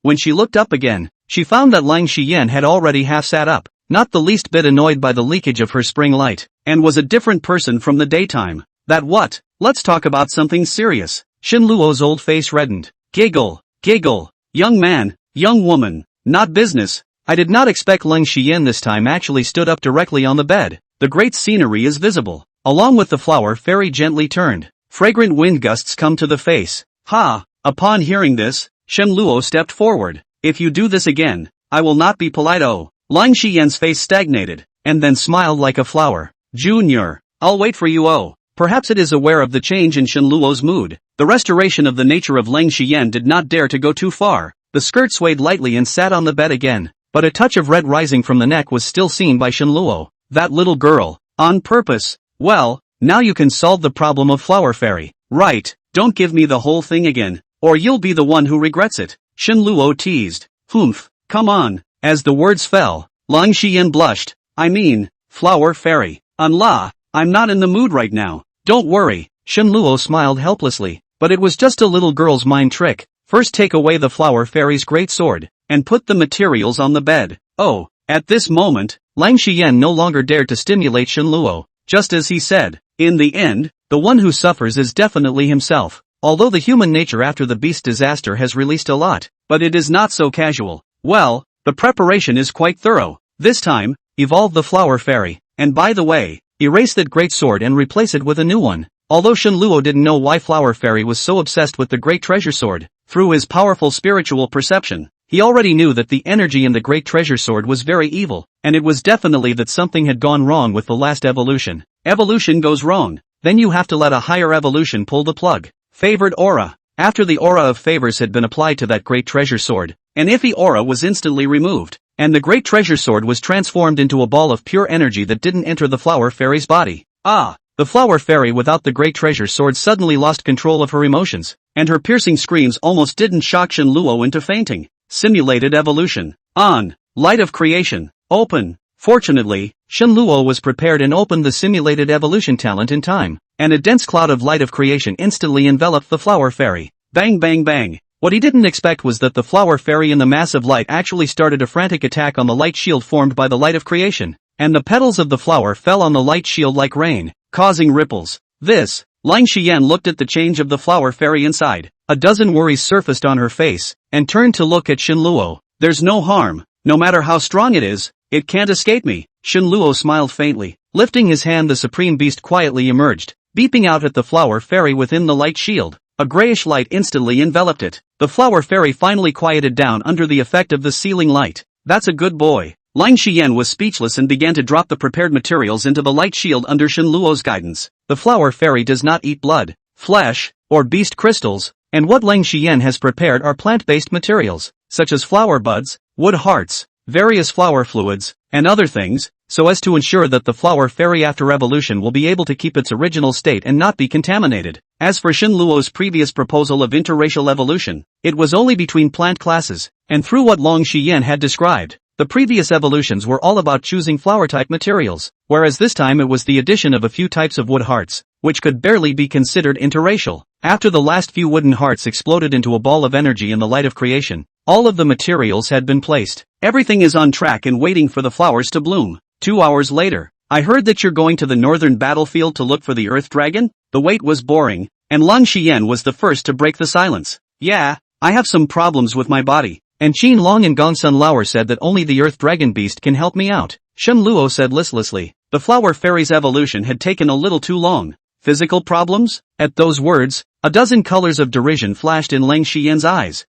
When she looked up again, she found that Lang Xian had already half sat up, not the least bit annoyed by the leakage of her spring light, and was a different person from the daytime. That what? Let's talk about something serious. Shenluo's old face reddened. Giggle, giggle. Young man, young woman, not business. I did not expect Lang Xian this time actually stood up directly on the bed. The great scenery is visible. Along with the flower fairy gently turned. Fragrant wind gusts come to the face. Ha! Upon hearing this, Shenluo stepped forward. If you do this again, I will not be polite. Oh. Lang Xian's face stagnated, and then smiled like a flower. Junior, I'll wait for you. Oh. Perhaps it is aware of the change in Shenluo's mood. The restoration of the nature of Lang Xian did not dare to go too far. The skirt swayed lightly and sat on the bed again, but a touch of red rising from the neck was still seen by Shenluo. That little girl. On purpose. Well, now you can solve the problem of flower fairy. Right, don't give me the whole thing again, or you'll be the one who regrets it. Shenluo teased. Humph, come on. As the words fell, Lang Xian blushed. I mean, flower fairy. La, I'm not in the mood right now. Don't worry. Shenluo smiled helplessly, but it was just a little girl's mind trick. First take away the flower fairy's great sword, and put the materials on the bed. Oh, at this moment, Lang Xian no longer dared to stimulate Shenluo, just as he said. In the end, the one who suffers is definitely himself. Although the human nature after the beast disaster has released a lot, but it is not so casual. Well, the preparation is quite thorough. This time, evolve the flower fairy, and by the way, erase that great sword and replace it with a new one. Although Shenluo didn't know why Flower Fairy was so obsessed with the great treasure sword, through his powerful spiritual perception, he already knew that the energy in the great treasure sword was very evil, and it was definitely that something had gone wrong with the last evolution. Evolution goes wrong, then you have to let a higher evolution pull the plug. Favored aura. After the aura of favors had been applied to that great treasure sword, an iffy aura was instantly removed, and the great treasure sword was transformed into a ball of pure energy that didn't enter the Flower Fairy's body. The Flower Fairy without the great treasure sword suddenly lost control of her emotions, and her piercing screams almost didn't shock Shenluo into fainting. Simulated evolution. On. Light of creation. Open. Fortunately, Shenluo was prepared and opened the simulated evolution talent in time, and a dense cloud of light of creation instantly enveloped the Flower Fairy. Bang bang bang. What he didn't expect was that the Flower Fairy in the mass of light actually started a frantic attack on the light shield formed by the light of creation, and the petals of the flower fell on the light shield like rain, causing ripples. Lang Xian looked at the change of the Flower Fairy inside. A dozen worries surfaced on her face, and turned to look at Shenluo. There's no harm. No matter how strong it is, it can't escape me. Shenluo smiled faintly. Lifting his hand, the supreme beast quietly emerged, beeping out at the Flower Fairy within the light shield. A grayish light instantly enveloped it. The Flower Fairy finally quieted down under the effect of the ceiling light. That's a good boy. Lang Xian was speechless and began to drop the prepared materials into the light shield under Shenluo's guidance. The Flower Fairy does not eat blood, flesh, or beast crystals, and what Lang Xian has prepared are plant-based materials, such as flower buds, wood hearts, various flower fluids, and other things, so as to ensure that the Flower Fairy after evolution will be able to keep its original state and not be contaminated. As for Shenluo's previous proposal of interracial evolution, it was only between plant classes, and through what Lang Xian had described, the previous evolutions were all about choosing flower-type materials, whereas this time it was the addition of a few types of wood hearts, which could barely be considered interracial. After the last few wooden hearts exploded into a ball of energy in the light of creation, all of the materials had been placed. Everything is on track and waiting for the flowers to bloom. 2 hours later, I heard that you're going to the northern battlefield to look for the Earth Dragon? The wait was boring, and Lang Xian was the first to break the silence. Yeah, I have some problems with my body, and Qin Long and Gongsun Lauer said that only the Earth Dragon Beast can help me out. Shenluo said listlessly. The Flower Fairy's evolution had taken a little too long. Physical problems? At those words, a dozen colors of derision flashed in Lang Xian's eyes.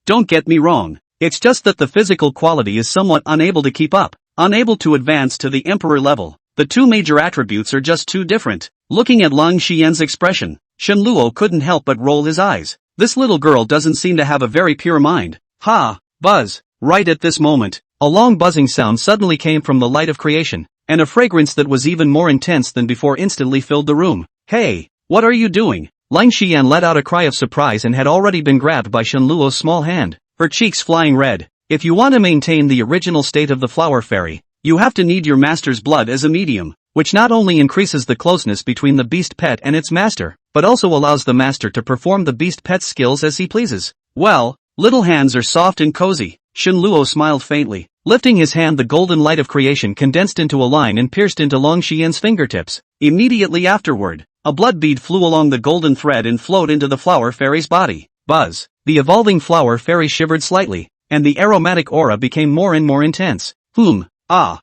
Don't get me wrong. It's just that the physical quality is somewhat unable to keep up, unable to advance to the emperor level. The two major attributes are just too different. Looking at Lang Xian's expression, Shen Luo couldn't help but roll his eyes. This little girl doesn't seem to have a very pure mind. Ha! Buzz! Right at this moment, a long buzzing sound suddenly came from the light of creation, and a fragrance that was even more intense than before instantly filled the room. Hey! What are you doing? Lang Xian let out a cry of surprise and had already been grabbed by Shen Luo's small hand, her cheeks flying red. If you want to maintain the original state of the flower fairy, you have to need your master's blood as a medium, which not only increases the closeness between the beast pet and its master, but also allows the master to perform the beast pet's skills as he pleases. Well, little hands are soft and cozy. Shen Luo smiled faintly. Lifting his hand, the golden light of creation condensed into a line and pierced into Lang Xian's fingertips. Immediately afterward, a blood bead flew along the golden thread and flowed into the flower fairy's body. Buzz! The evolving flower fairy shivered slightly, and the aromatic aura became more and more intense. At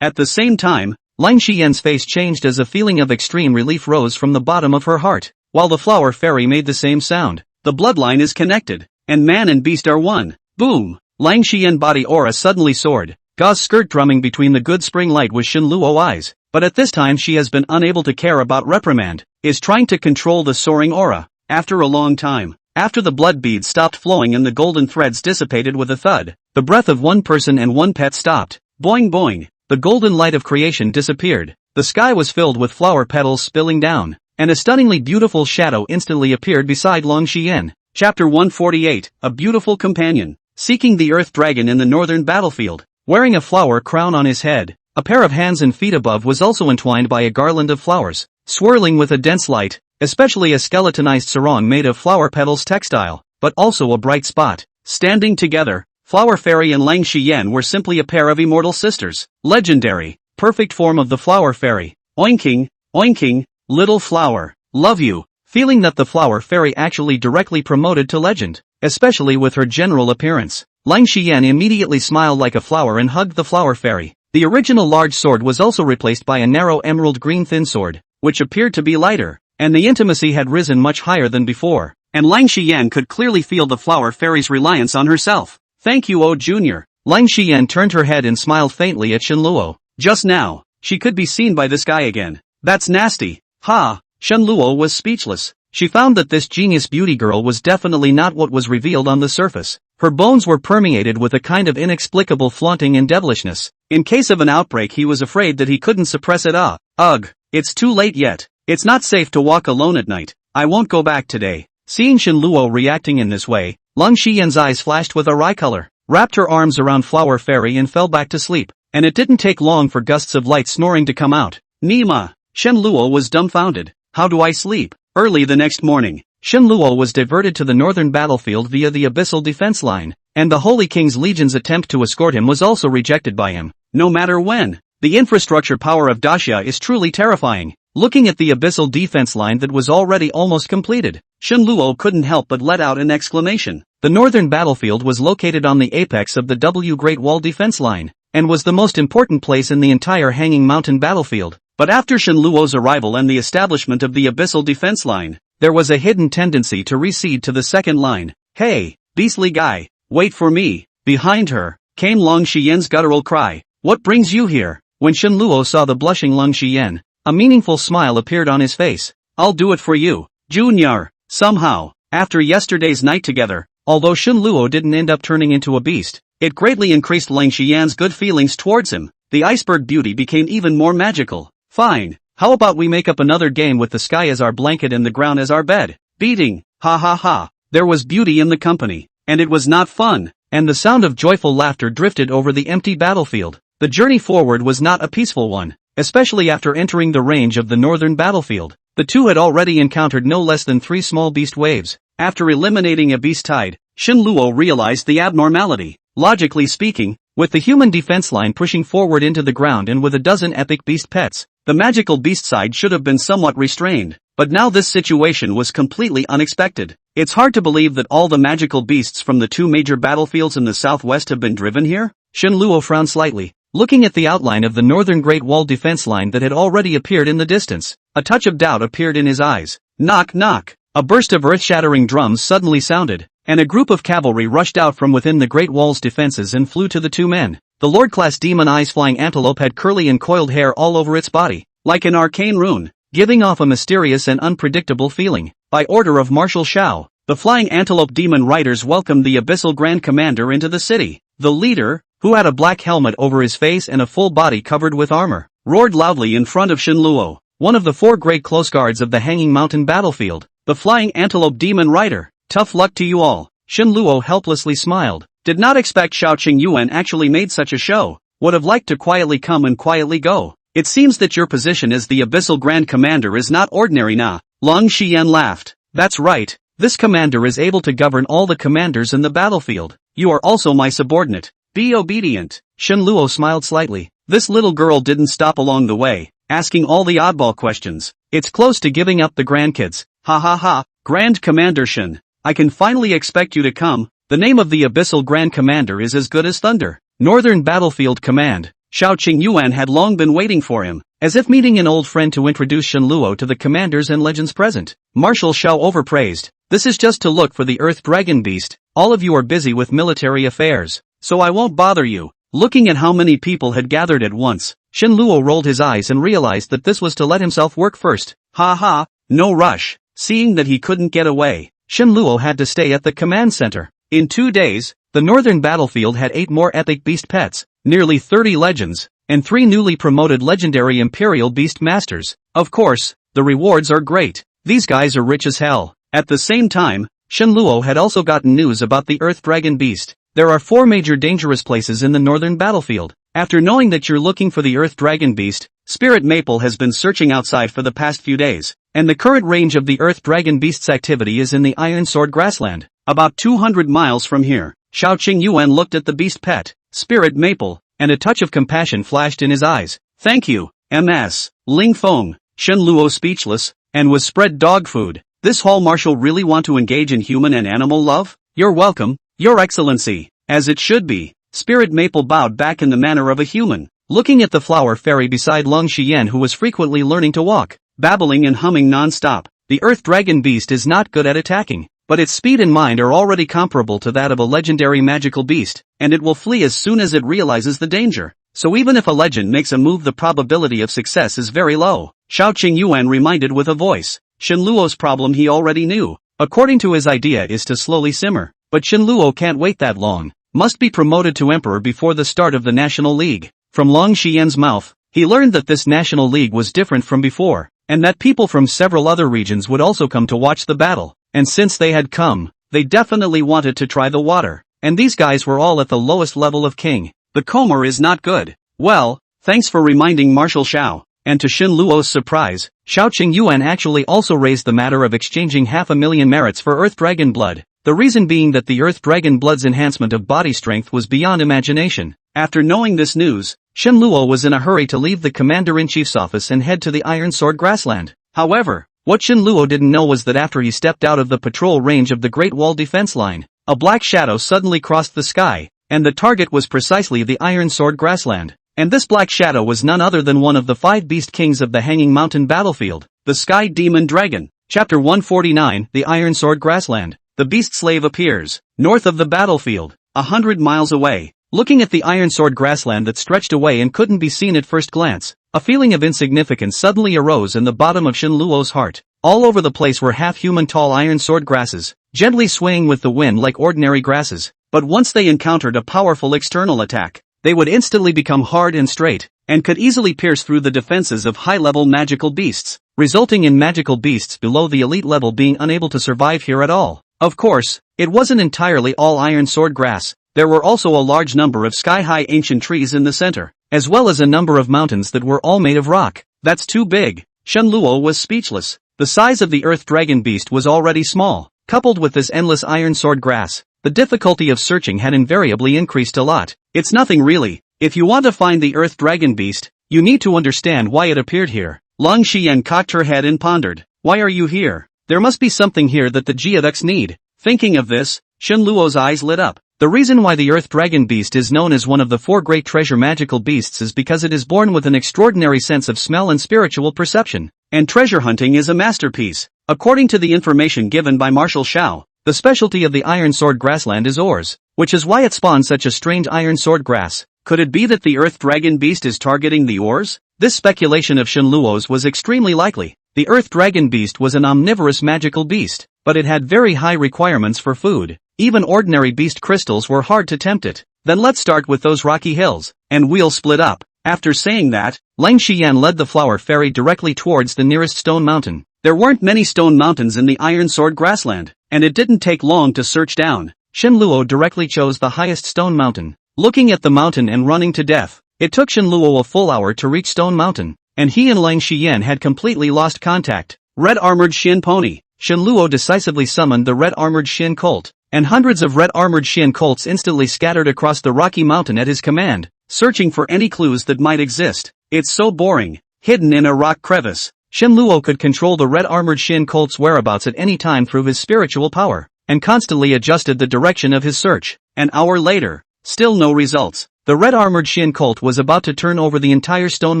the same time, Lang Xian's face changed as a feeling of extreme relief rose from the bottom of her heart, while the flower fairy made the same sound. The bloodline is connected, and man and beast are one. Boom! Lang Xian body aura suddenly soared. Ga's skirt drumming between the good spring light was Shen Luo eyes, but at this time she has been unable to care about reprimand, is trying to control the soaring aura. After a long time, after the blood beads stopped flowing and the golden threads dissipated with a thud, the breath of one person and one pet stopped. Boing boing! The golden light of creation disappeared. The sky was filled with flower petals spilling down, and a stunningly beautiful shadow instantly appeared beside Lang Xian. Chapter 148, A Beautiful Companion. Seeking the Earth Dragon in the northern battlefield, wearing a flower crown on his head, a pair of hands and feet above was also entwined by a garland of flowers, swirling with a dense light, especially a skeletonized sarong made of flower petals textile, but also a bright spot. Standing together, Flower Fairy and Lang Xian were simply a pair of immortal sisters. Legendary, perfect form of the Flower Fairy. Oinking, oinking, little flower, love you. Feeling that the Flower Fairy actually directly promoted to legend, especially with her general appearance, Lang Xian immediately smiled like a flower and hugged the Flower Fairy. The original large sword was also replaced by a narrow emerald green thin sword, which appeared to be lighter, and the intimacy had risen much higher than before, and Lang Xian could clearly feel the Flower Fairy's reliance on herself. Thank you, oh Junior. Lang Xian turned her head and smiled faintly at Shen Luo. Just now, she could be seen by this guy again. That's nasty. Ha! Shen Luo was speechless. She found that this genius beauty girl was definitely not what was revealed on the surface. Her bones were permeated with a kind of inexplicable flaunting and devilishness. In case of an outbreak, he was afraid that he couldn't suppress it. Ugh, it's too late yet. It's not safe to walk alone at night. I won't go back today. Seeing Shen Luo reacting in this way, Lang Xian's eyes flashed with a wry color, wrapped her arms around Flower Fairy and fell back to sleep. And it didn't take long for gusts of light snoring to come out. Nima! Shen Luo was dumbfounded. How do I sleep? Early the next morning, Shen Luo was diverted to the northern battlefield via the abyssal defense line, and the Holy King's Legion's attempt to escort him was also rejected by him. No matter when, the infrastructure power of Daxia is truly terrifying. Looking at the abyssal defense line that was already almost completed, Shen Luo couldn't help but let out an exclamation. The northern battlefield was located on the apex of the W Great Wall defense line, and was the most important place in the entire Hanging Mountain battlefield. But after Shen Luo's arrival and the establishment of the abyssal defense line, there was a hidden tendency to recede to the second line. Hey, beastly guy, wait for me. Behind her came Lang Xian's guttural cry. What brings you here? When Shen Luo saw the blushing Lang Xian, a meaningful smile appeared on his face. I'll do it for you, Junior. Somehow, after yesterday's night together, although Shen Luo didn't end up turning into a beast, it greatly increased Lang Xian's good feelings towards him. The iceberg beauty became even more magical. Fine, how about we make up another game with the sky as our blanket and the ground as our bed? Beating, ha ha ha. There was beauty in the company, and it was not fun, and the sound of joyful laughter drifted over the empty battlefield. The journey forward was not a peaceful one, especially after entering the range of the northern battlefield. The two had already encountered no less than 3 small beast waves. After eliminating a beast tide, Shen Luo realized the abnormality. Logically speaking, with the human defense line pushing forward into the ground and with a dozen epic beast pets, the magical beast side should have been somewhat restrained, but now this situation was completely unexpected. It's hard to believe that all the magical beasts from the 2 major battlefields in the southwest have been driven here? Shen Luo frowned slightly, looking at the outline of the northern Great Wall defense line that had already appeared in the distance. A touch of doubt appeared in his eyes. Knock knock. A burst of earth-shattering drums suddenly sounded, and a group of cavalry rushed out from within the Great Wall's defenses and flew to the two men. The Lord-class demon eyes-flying antelope had curly and coiled hair all over its body, like an arcane rune, giving off a mysterious and unpredictable feeling. By order of Marshal Shao, the flying antelope demon riders welcomed the Abyssal Grand Commander into the city. The leader, who had a black helmet over his face and a full body covered with armor, roared loudly in front of Shen Luo, one of the 4 great close guards of the Hanging Mountain battlefield. The flying antelope demon rider, tough luck to you all. Shen Luo helplessly smiled. Did not expect Xiao Qingyuan actually made such a show. Would have liked to quietly come and quietly go. It seems that your position as the Abyssal Grand Commander is not ordinary na. Long Xian laughed. That's right. This commander is able to govern all the commanders in the battlefield. You are also my subordinate. Be obedient. Shen Luo smiled slightly. This little girl didn't stop along the way, asking all the oddball questions. It's close to giving up the grandkids. Ha ha ha, Grand Commander Shen, I can finally expect you to come. The name of the Abyssal Grand Commander is as good as thunder. Northern Battlefield Command. Xiao Qingyuan had long been waiting for him, as if meeting an old friend to introduce Shen Luo to the commanders and legends present. Marshal Shao overpraised. This is just to look for the Earth Dragon Beast. All of you are busy with military affairs, so I won't bother you. Looking at how many people had gathered at once, Shen Luo rolled his eyes and realized that this was to let himself work first. Ha ha, no rush. Seeing that he couldn't get away, Shen Luo had to stay at the command center. In 2 days, the northern battlefield had 8 more epic beast pets, nearly 30 legends, and 3 newly promoted legendary imperial beast masters. Of course, the rewards are great. These guys are rich as hell. At the same time, Shen Luo had also gotten news about the Earth Dragon Beast. There are 4 major dangerous places in the northern battlefield. After knowing that you're looking for the Earth Dragon Beast, Spirit Maple has been searching outside for the past few days, and the current range of the Earth Dragon Beast's activity is in the Iron Sword grassland, about 200 miles from here. Xiao Qingyuan looked at the beast pet, Spirit Maple, and a touch of compassion flashed in his eyes. Thank you, MS. Ling Feng. Shen Luo speechless, and was spread dog food. This hall marshal really want to engage in human and animal love? You're welcome, Your Excellency, as it should be. Spirit Maple bowed back in the manner of a human, looking at the flower fairy beside Long Xian, who was frequently learning to walk, babbling and humming non-stop. The Earth Dragon Beast is not good at attacking, but its speed and mind are already comparable to that of a legendary magical beast, and it will flee as soon as it realizes the danger. So even if a legend makes a move, the probability of success is very low. Xiao Qingyuan reminded with a voice. Shen Luo's problem he already knew. According to his idea is to slowly simmer, but Shen Luo can't wait that long. Must be promoted to emperor before the start of the National League. From Long Xian's mouth, he learned that this National League was different from before, and that people from several other regions would also come to watch the battle. And since they had come, they definitely wanted to try the water. And these guys were all at the lowest level of king. The Comer is not good. Well, thanks for reminding Marshal Shao. And to Shen Luo's surprise, Xiao Qingyuan actually also raised the matter of exchanging 500,000 merits for Earth Dragon blood. The reason being that the Earth Dragon blood's enhancement of body strength was beyond imagination. After knowing this news, Shen Luo was in a hurry to leave the Commander-in-Chief's office and head to the Iron Sword grassland. However, what Shen Luo didn't know was that after he stepped out of the patrol range of the Great Wall defense line, a black shadow suddenly crossed the sky, and the target was precisely the Iron Sword grassland. And this black shadow was none other than one of the 5 beast kings of the Hanging Mountain battlefield, the Sky Demon Dragon. Chapter 149, The Iron Sword Grassland. The beast slave appears, north of the battlefield, 100 miles away. Looking at the Iron Sword grassland that stretched away and couldn't be seen at first glance, a feeling of insignificance suddenly arose in the bottom of Shen Luo's heart. All over the place were half-human tall iron sword grasses, gently swaying with the wind like ordinary grasses, but once they encountered a powerful external attack, they would instantly become hard and straight, and could easily pierce through the defenses of high-level magical beasts, resulting in magical beasts below the elite level being unable to survive here at all. Of course, it wasn't entirely all iron sword grass. There were also a large number of sky-high ancient trees in the center, as well as a number of mountains that were all made of rock. That's too big. Shen Luo was speechless. The size of the Earth Dragon Beast was already small. Coupled with this endless iron sword grass, the difficulty of searching had invariably increased a lot. It's nothing really. If you want to find the Earth Dragon Beast, you need to understand why it appeared here. Long Xian cocked her head and pondered. Why are you here? There must be something here that the Geoducks need. Thinking of this, Shen Luo's eyes lit up. The reason why the Earth Dragon Beast is known as one of the 4 great treasure magical beasts is because it is born with an extraordinary sense of smell and spiritual perception. and treasure hunting is a masterpiece. According to the information given by Marshal Shao, the specialty of the Iron Sword grassland is ores, which is why it spawns such a strange iron sword grass. Could it be that the Earth Dragon Beast is targeting the ores? This speculation of Shenluo's was extremely likely. The Earth Dragon Beast was an omnivorous magical beast, but it had very high requirements for food. Even ordinary beast crystals were hard to tempt it. Then let's start with those rocky hills, and we'll split up. After saying that, Lang Xian led the flower fairy directly towards the nearest stone mountain. There weren't many stone mountains in the Iron Sword grassland, and it didn't take long to search down. Shenluo directly chose the highest stone mountain. Looking at the mountain and running to death, it took Shenluo a full hour to reach Stone Mountain, and he and Lang Xian had completely lost contact. Red Armored Shin Pony. Shenluo decisively summoned the Red Armored Shin Colt, and hundreds of Red Armored Shin Colts instantly scattered across the rocky mountain at his command, searching for any clues that might exist. It's so boring. Hidden in a rock crevice, Shenluo could control the Red Armored Shin Colt's whereabouts at any time through his spiritual power, and constantly adjusted the direction of his search. An hour later, still no results. The Red Armored Shin Colt was about to turn over the entire stone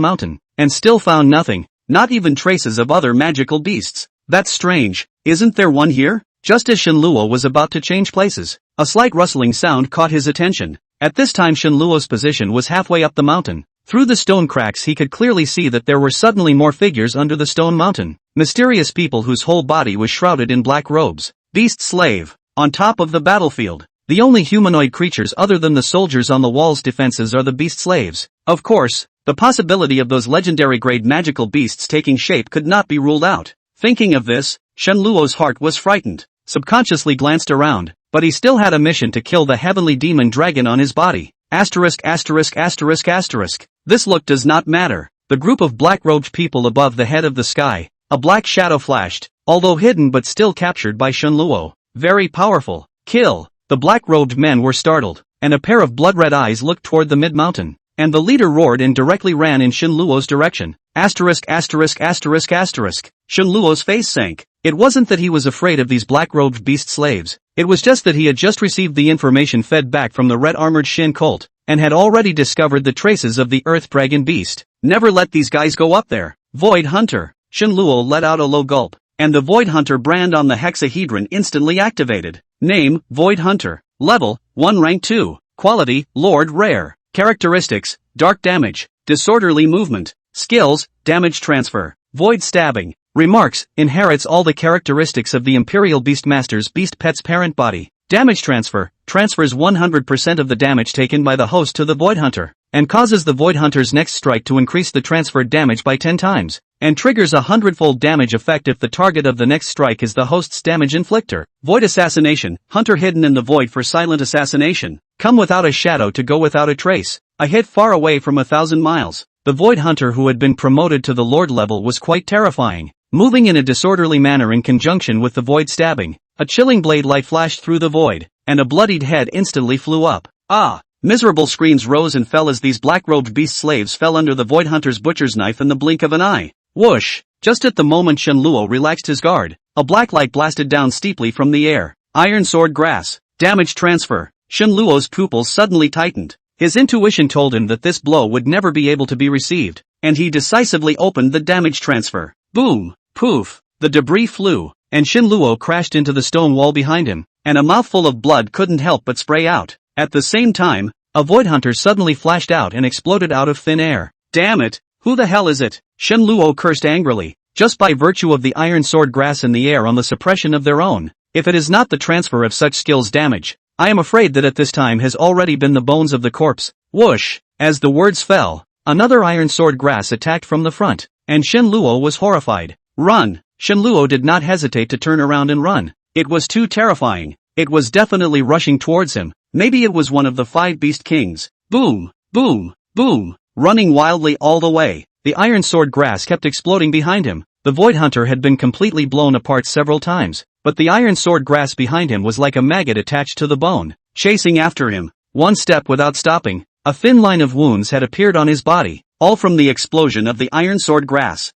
mountain, and still found nothing, not even traces of other magical beasts. That's strange, isn't there one here? Just as Shenluo was about to change places, a slight rustling sound caught his attention. At this time Shenluo's position was halfway up the mountain. Through the stone cracks he could clearly see that there were suddenly more figures under the stone mountain. Mysterious people whose whole body was shrouded in black robes. Beast slave. On top of the battlefield, the only humanoid creatures other than the soldiers on the wall's defenses are the beast slaves. Of course, the possibility of those legendary grade magical beasts taking shape could not be ruled out. Thinking of this, Shenluo's heart was frightened. Subconsciously glanced around, but he still had a mission to kill the heavenly demon dragon on his body. Asterisk asterisk asterisk asterisk. This look does not matter. The group of black-robed people above the head of the sky. A black shadow flashed, although hidden but still captured by Shenluo. Very powerful. Kill. The black-robed men were startled, and a pair of blood-red eyes looked toward the mid-mountain, and the leader roared and directly ran in Shenluo's direction. Asterisk asterisk asterisk asterisk. Shenluo's face sank. It wasn't that he was afraid of these black-robed beast slaves, it was just that he had just received the information fed back from the Red Armored Shin Colt, and had already discovered the traces of the Earth Dragon Beast. Never let these guys go up there. Void Hunter. Shenluo let out a low gulp, and the Void Hunter brand on the hexahedron instantly activated. Name, Void Hunter. Level, 1 rank 2. Quality, Lord Rare. Characteristics, dark damage, disorderly movement. Skills, damage transfer, void stabbing. Remarks, inherits all the characteristics of the Imperial Beastmaster's Beast Pet's parent body. Damage transfer, transfers 100% of the damage taken by the host to the Void Hunter, and causes the Void Hunter's next strike to increase the transferred damage by 10 times, and triggers a 100-fold damage effect if the target of the next strike is the host's damage inflictor. Void Assassination, Hunter hidden in the void for silent assassination. Come without a shadow to go without a trace. A hit far away from 1,000 miles. The Void Hunter who had been promoted to the Lord level was quite terrifying. Moving in a disorderly manner in conjunction with the void stabbing, a chilling blade light flashed through the void, and a bloodied head instantly flew up. Ah! Miserable screams rose and fell as these black-robed beast slaves fell under the Void Hunter's butcher's knife in the blink of an eye. Whoosh! Just at the moment Shenluo relaxed his guard, a black light blasted down steeply from the air. Iron Sword Grass. Damage transfer. Shenluo's pupils suddenly tightened. His intuition told him that this blow would never be able to be received, and he decisively opened the damage transfer. Boom! Poof! The debris flew, and Shenluo crashed into the stone wall behind him, and a mouthful of blood couldn't help but spray out. At the same time, a Void Hunter suddenly flashed out and exploded out of thin air. Damn it! Who the hell is it? Shenluo cursed angrily, just by virtue of the Iron Sword Grass in the air on the suppression of their own. If it is not the transfer of such skills damage, I am afraid that at this time has already been the bones of the corpse. Whoosh! As the words fell, another Iron Sword Grass attacked from the front, and Shenluo was horrified. Run! Shenluo did not hesitate to turn around and run. It was too terrifying. It was definitely rushing towards him. Maybe it was one of the 5 Beast Kings. Boom! Boom! Boom! Running wildly all the way, the Iron Sword Grass kept exploding behind him. The Void Hunter had been completely blown apart several times, but the Iron Sword Grass behind him was like a maggot attached to the bone, chasing after him. One step without stopping, a thin line of wounds had appeared on his body, all from the explosion of the Iron Sword Grass.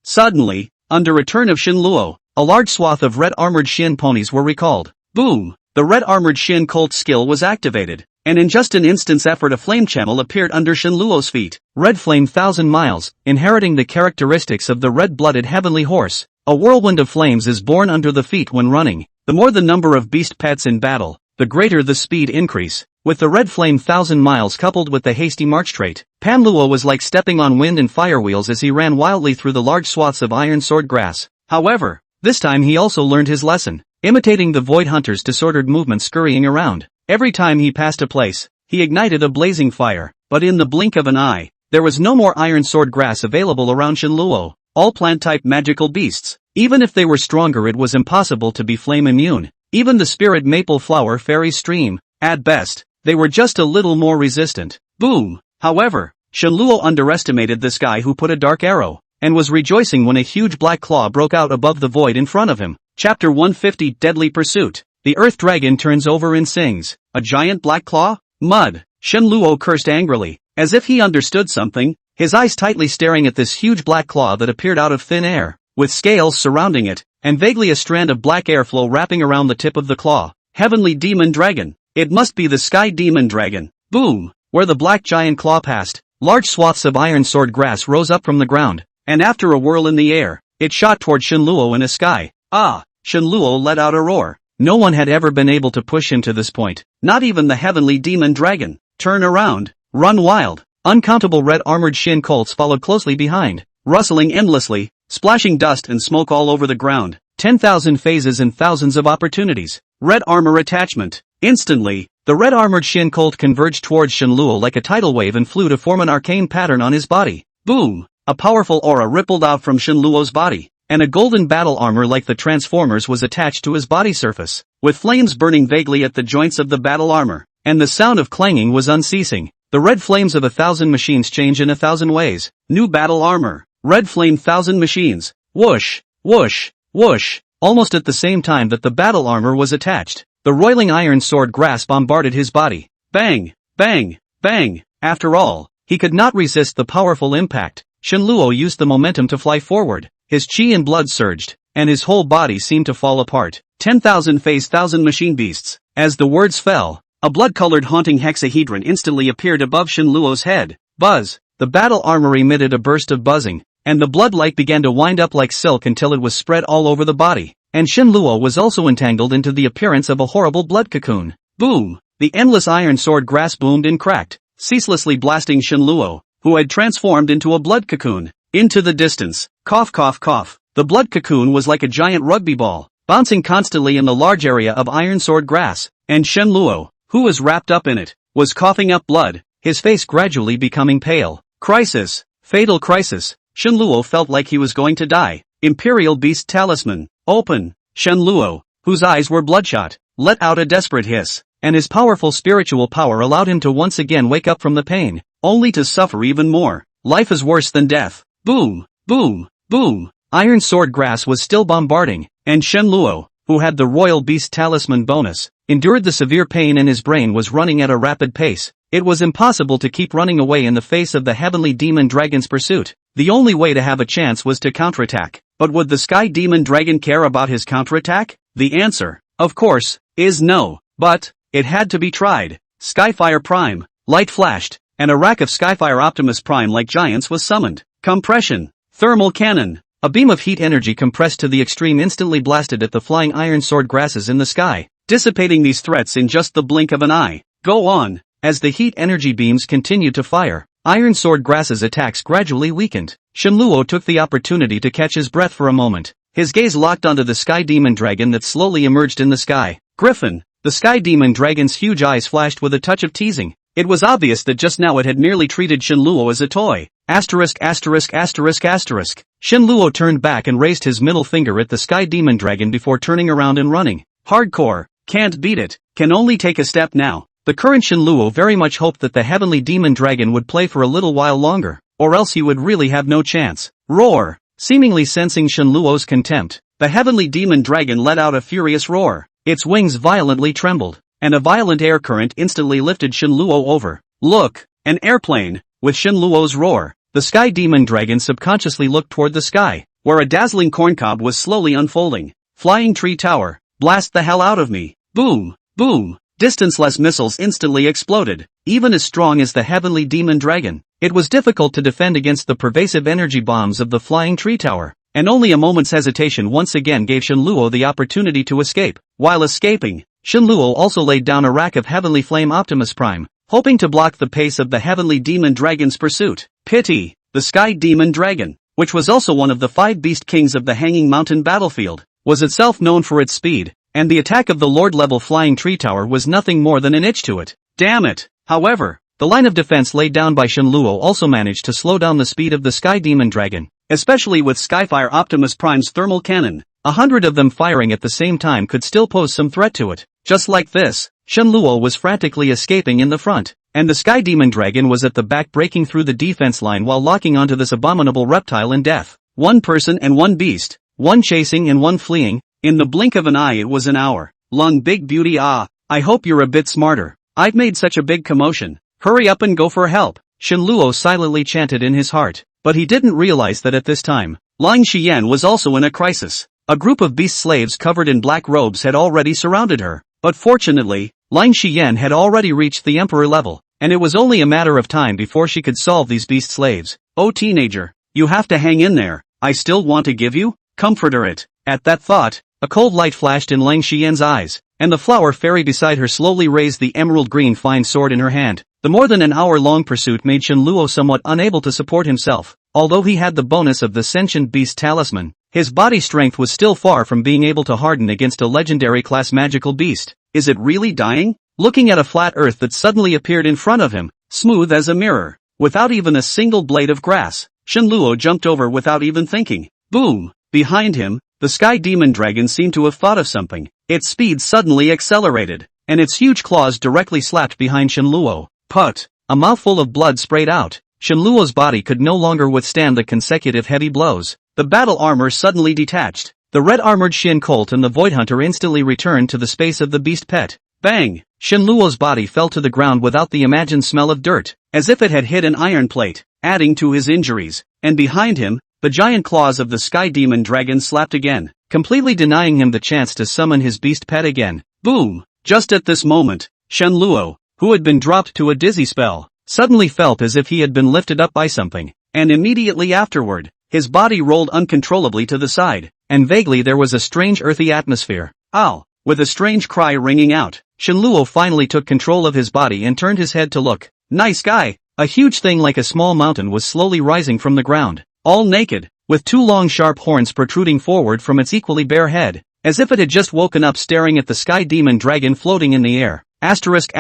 Suddenly, under return of Shenluo, a large swath of Red Armored Shin ponies were recalled. Boom! The Red Armored Shin Colt skill was activated. and in just an instant's effort a flame channel appeared under Shenluo's feet. Red flame 1,000 miles, inheriting the characteristics of the red-blooded heavenly horse. A whirlwind of flames is born under the feet when running. The more the number of beast pets in battle, the greater the speed increase. With the red flame 1,000 miles coupled with the hasty march trait, Panluo was like stepping on wind and fire wheels as he ran wildly through the large swaths of iron sword grass. However, this time he also learned his lesson, imitating the void hunter's disordered movements scurrying around. Every time he passed a place, he ignited a blazing fire, but in the blink of an eye, there was no more iron sword grass available around Shenluo. All plant-type magical beasts. Even if they were stronger it was impossible to be flame immune. Even the spirit maple flower fairy stream, at best, they were just a little more resistant. Boom! However, Shenluo underestimated this guy who put a dark arrow, and was rejoicing when a huge black claw broke out above the void in front of him. Chapter 150 Deadly Pursuit. The earth dragon turns over and sings. A giant black claw? Mud! Shenluo cursed angrily, as if he understood something, his eyes tightly staring at this huge black claw that appeared out of thin air, with scales surrounding it, and vaguely a strand of black airflow wrapping around the tip of the claw. Heavenly Demon Dragon. It must be the Sky Demon Dragon. Boom! Where the black giant claw passed, large swaths of iron sword grass rose up from the ground, and after a whirl in the air, it shot toward Shenluo in a sky. Ah! Shenluo let out a roar. No one had ever been able to push him to this point, not even the Heavenly Demon Dragon. Turn around, run wild. Uncountable red-armored Shin colts followed closely behind, rustling endlessly, splashing dust and smoke all over the ground. 10,000 phases and thousands of opportunities. Red armor attachment. Instantly, the red-armored Shin colt converged towards Shenluo like a tidal wave and flew to form an arcane pattern on his body. Boom! A powerful aura rippled out from Shenluo's body, and a golden battle armor like the Transformers was attached to his body surface, with flames burning vaguely at the joints of the battle armor, and the sound of clanging was unceasing. The red flames of 1,000 machines change in 1,000 ways. New battle armor. Red flame 1,000 machines. Whoosh, whoosh, whoosh. Almost at the same time that the battle armor was attached, the roiling iron sword grass bombarded his body. Bang, bang, bang. After all, he could not resist the powerful impact. Shenluo used the momentum to fly forward. His chi and blood surged, and his whole body seemed to fall apart. 10,000 phase 1,000 machine beasts. As the words fell, a blood-colored haunting hexahedron instantly appeared above Shenluo's head. Buzz! The battle armor emitted a burst of buzzing, and the blood light began to wind up like silk until it was spread all over the body. And Shenluo was also entangled into the appearance of a horrible blood cocoon. Boom! The endless iron sword grass boomed and cracked, ceaselessly blasting Shenluo, who had transformed into a blood cocoon, into the distance. Cough cough cough. The blood cocoon was like a giant rugby ball, bouncing constantly in the large area of iron sword grass, and Shenluo, who was wrapped up in it, was coughing up blood, his face gradually becoming pale. Crisis. Fatal crisis. Shenluo felt like he was going to die. Imperial Beast Talisman. Open. Shenluo, whose eyes were bloodshot, let out a desperate hiss, and his powerful spiritual power allowed him to once again wake up from the pain, only to suffer even more. Life is worse than death. Boom, boom, boom. Iron sword grass was still bombarding, and Shenluo, who had the Royal Beast Talisman bonus, endured the severe pain and his brain was running at a rapid pace. It was impossible to keep running away in the face of the Heavenly Demon Dragon's pursuit. The only way to have a chance was to counterattack. But would the Sky Demon Dragon care about his counterattack? The answer, of course, is no. But it had to be tried. Skyfire Prime. Light flashed, and a rack of Skyfire Optimus Prime-like giants was summoned. Compression. Thermal cannon. A beam of heat energy compressed to the extreme instantly blasted at the flying iron sword grasses in the sky, dissipating these threats in just the blink of an eye. Go on. As the heat energy beams continued to fire, iron sword grass's attacks gradually weakened. Shenluo took the opportunity to catch his breath for a moment. His gaze locked onto the Sky Demon Dragon that slowly emerged in the sky. Griffin. The Sky Demon Dragon's huge eyes flashed with a touch of teasing. It was obvious that just now it had merely treated Shenluo as a toy. Asterisk asterisk asterisk asterisk. Shenluo turned back and raised his middle finger at the Sky Demon Dragon before turning around and running. Hardcore. Can't beat it. Can only take a step now. The current Shenluo very much hoped that the Heavenly Demon Dragon would play for a little while longer, or else he would really have no chance. Roar! Seemingly sensing Shenluo's contempt, the Heavenly Demon Dragon let out a furious roar. Its wings violently trembled, and a violent air current instantly lifted Shenluo over. Look! An airplane! With Shenluo's roar, the Sky Demon Dragon subconsciously looked toward the sky, where a dazzling corncob was slowly unfolding. Flying tree tower. Blast the hell out of me. Boom! Boom! Distance-less missiles instantly exploded, even as strong as the heavenly demon dragon. It was difficult to defend against the pervasive energy bombs of the flying tree tower, and only a moment's hesitation once again gave Shenluo the opportunity to escape. While escaping, Shenluo also laid down a rack of heavenly flame Optimus Prime, hoping to block the pace of the heavenly demon dragon's pursuit. Pity, the sky demon dragon, which was also one of the 5 beast kings of the Hanging Mountain battlefield, was itself known for its speed, and the attack of the Lord-level flying tree tower was nothing more than an itch to it. Damn it! However, the line of defense laid down by Shenluo also managed to slow down the speed of the sky demon dragon, especially with Skyfire Optimus Prime's thermal cannon. 100 of them firing at the same time could still pose some threat to it. Just like this, Shenluo was frantically escaping in the front, and the sky demon dragon was at the back breaking through the defense line while locking onto this abominable reptile in death. One person and one beast, one chasing and one fleeing. In the blink of an eye it was an hour long. Big beauty. I hope you're a bit smarter. I've made such a big commotion. Hurry up and go for help. Shenluo silently chanted in his heart, but he didn't realize that at this time, Lang Xian was also in a crisis. A group of beast slaves covered in black robes had already surrounded her, but fortunately, Lang Xian had already reached the emperor level, and it was only a matter of time before she could solve these beast slaves. Oh teenager, you have to hang in there. I still want to give you comforter it. At that thought, a cold light flashed in Lang Xian's eyes, and the flower fairy beside her slowly raised the emerald green fine sword in her hand. The more than an hour-long pursuit made Shenluo somewhat unable to support himself. Although he had the bonus of the sentient beast talisman, his body strength was still far from being able to harden against a legendary class magical beast. Is it really dying? Looking at a flat earth that suddenly appeared in front of him, smooth as a mirror, without even a single blade of grass, Shenluo jumped over without even thinking. Boom! Behind him, the sky demon dragon seemed to have thought of something. Its speed suddenly accelerated, and its huge claws directly slapped behind Shenluo. Put! A mouthful of blood sprayed out. Shenluo's body could no longer withstand the consecutive heavy blows. The battle armor suddenly detached. The red-armored Shin Colt and the Void Hunter instantly returned to the space of the beast pet. Bang! Shenluo's body fell to the ground without the imagined smell of dirt, as if it had hit an iron plate, adding to his injuries. And behind him, the giant claws of the sky demon dragon slapped again, completely denying him the chance to summon his beast pet again. Boom! Just at this moment, Shenluo, who had been dropped to a dizzy spell, suddenly felt as if he had been lifted up by something, and immediately afterward, his body rolled uncontrollably to the side, and vaguely there was a strange earthy atmosphere. Ow! With a strange cry ringing out, Shenluo finally took control of his body and turned his head to look. Nice guy! A huge thing like a small mountain was slowly rising from the ground, all naked, with 2 long sharp horns protruding forward from its equally bare head, as if it had just woken up staring at the sky demon dragon floating in the air. Asterisk.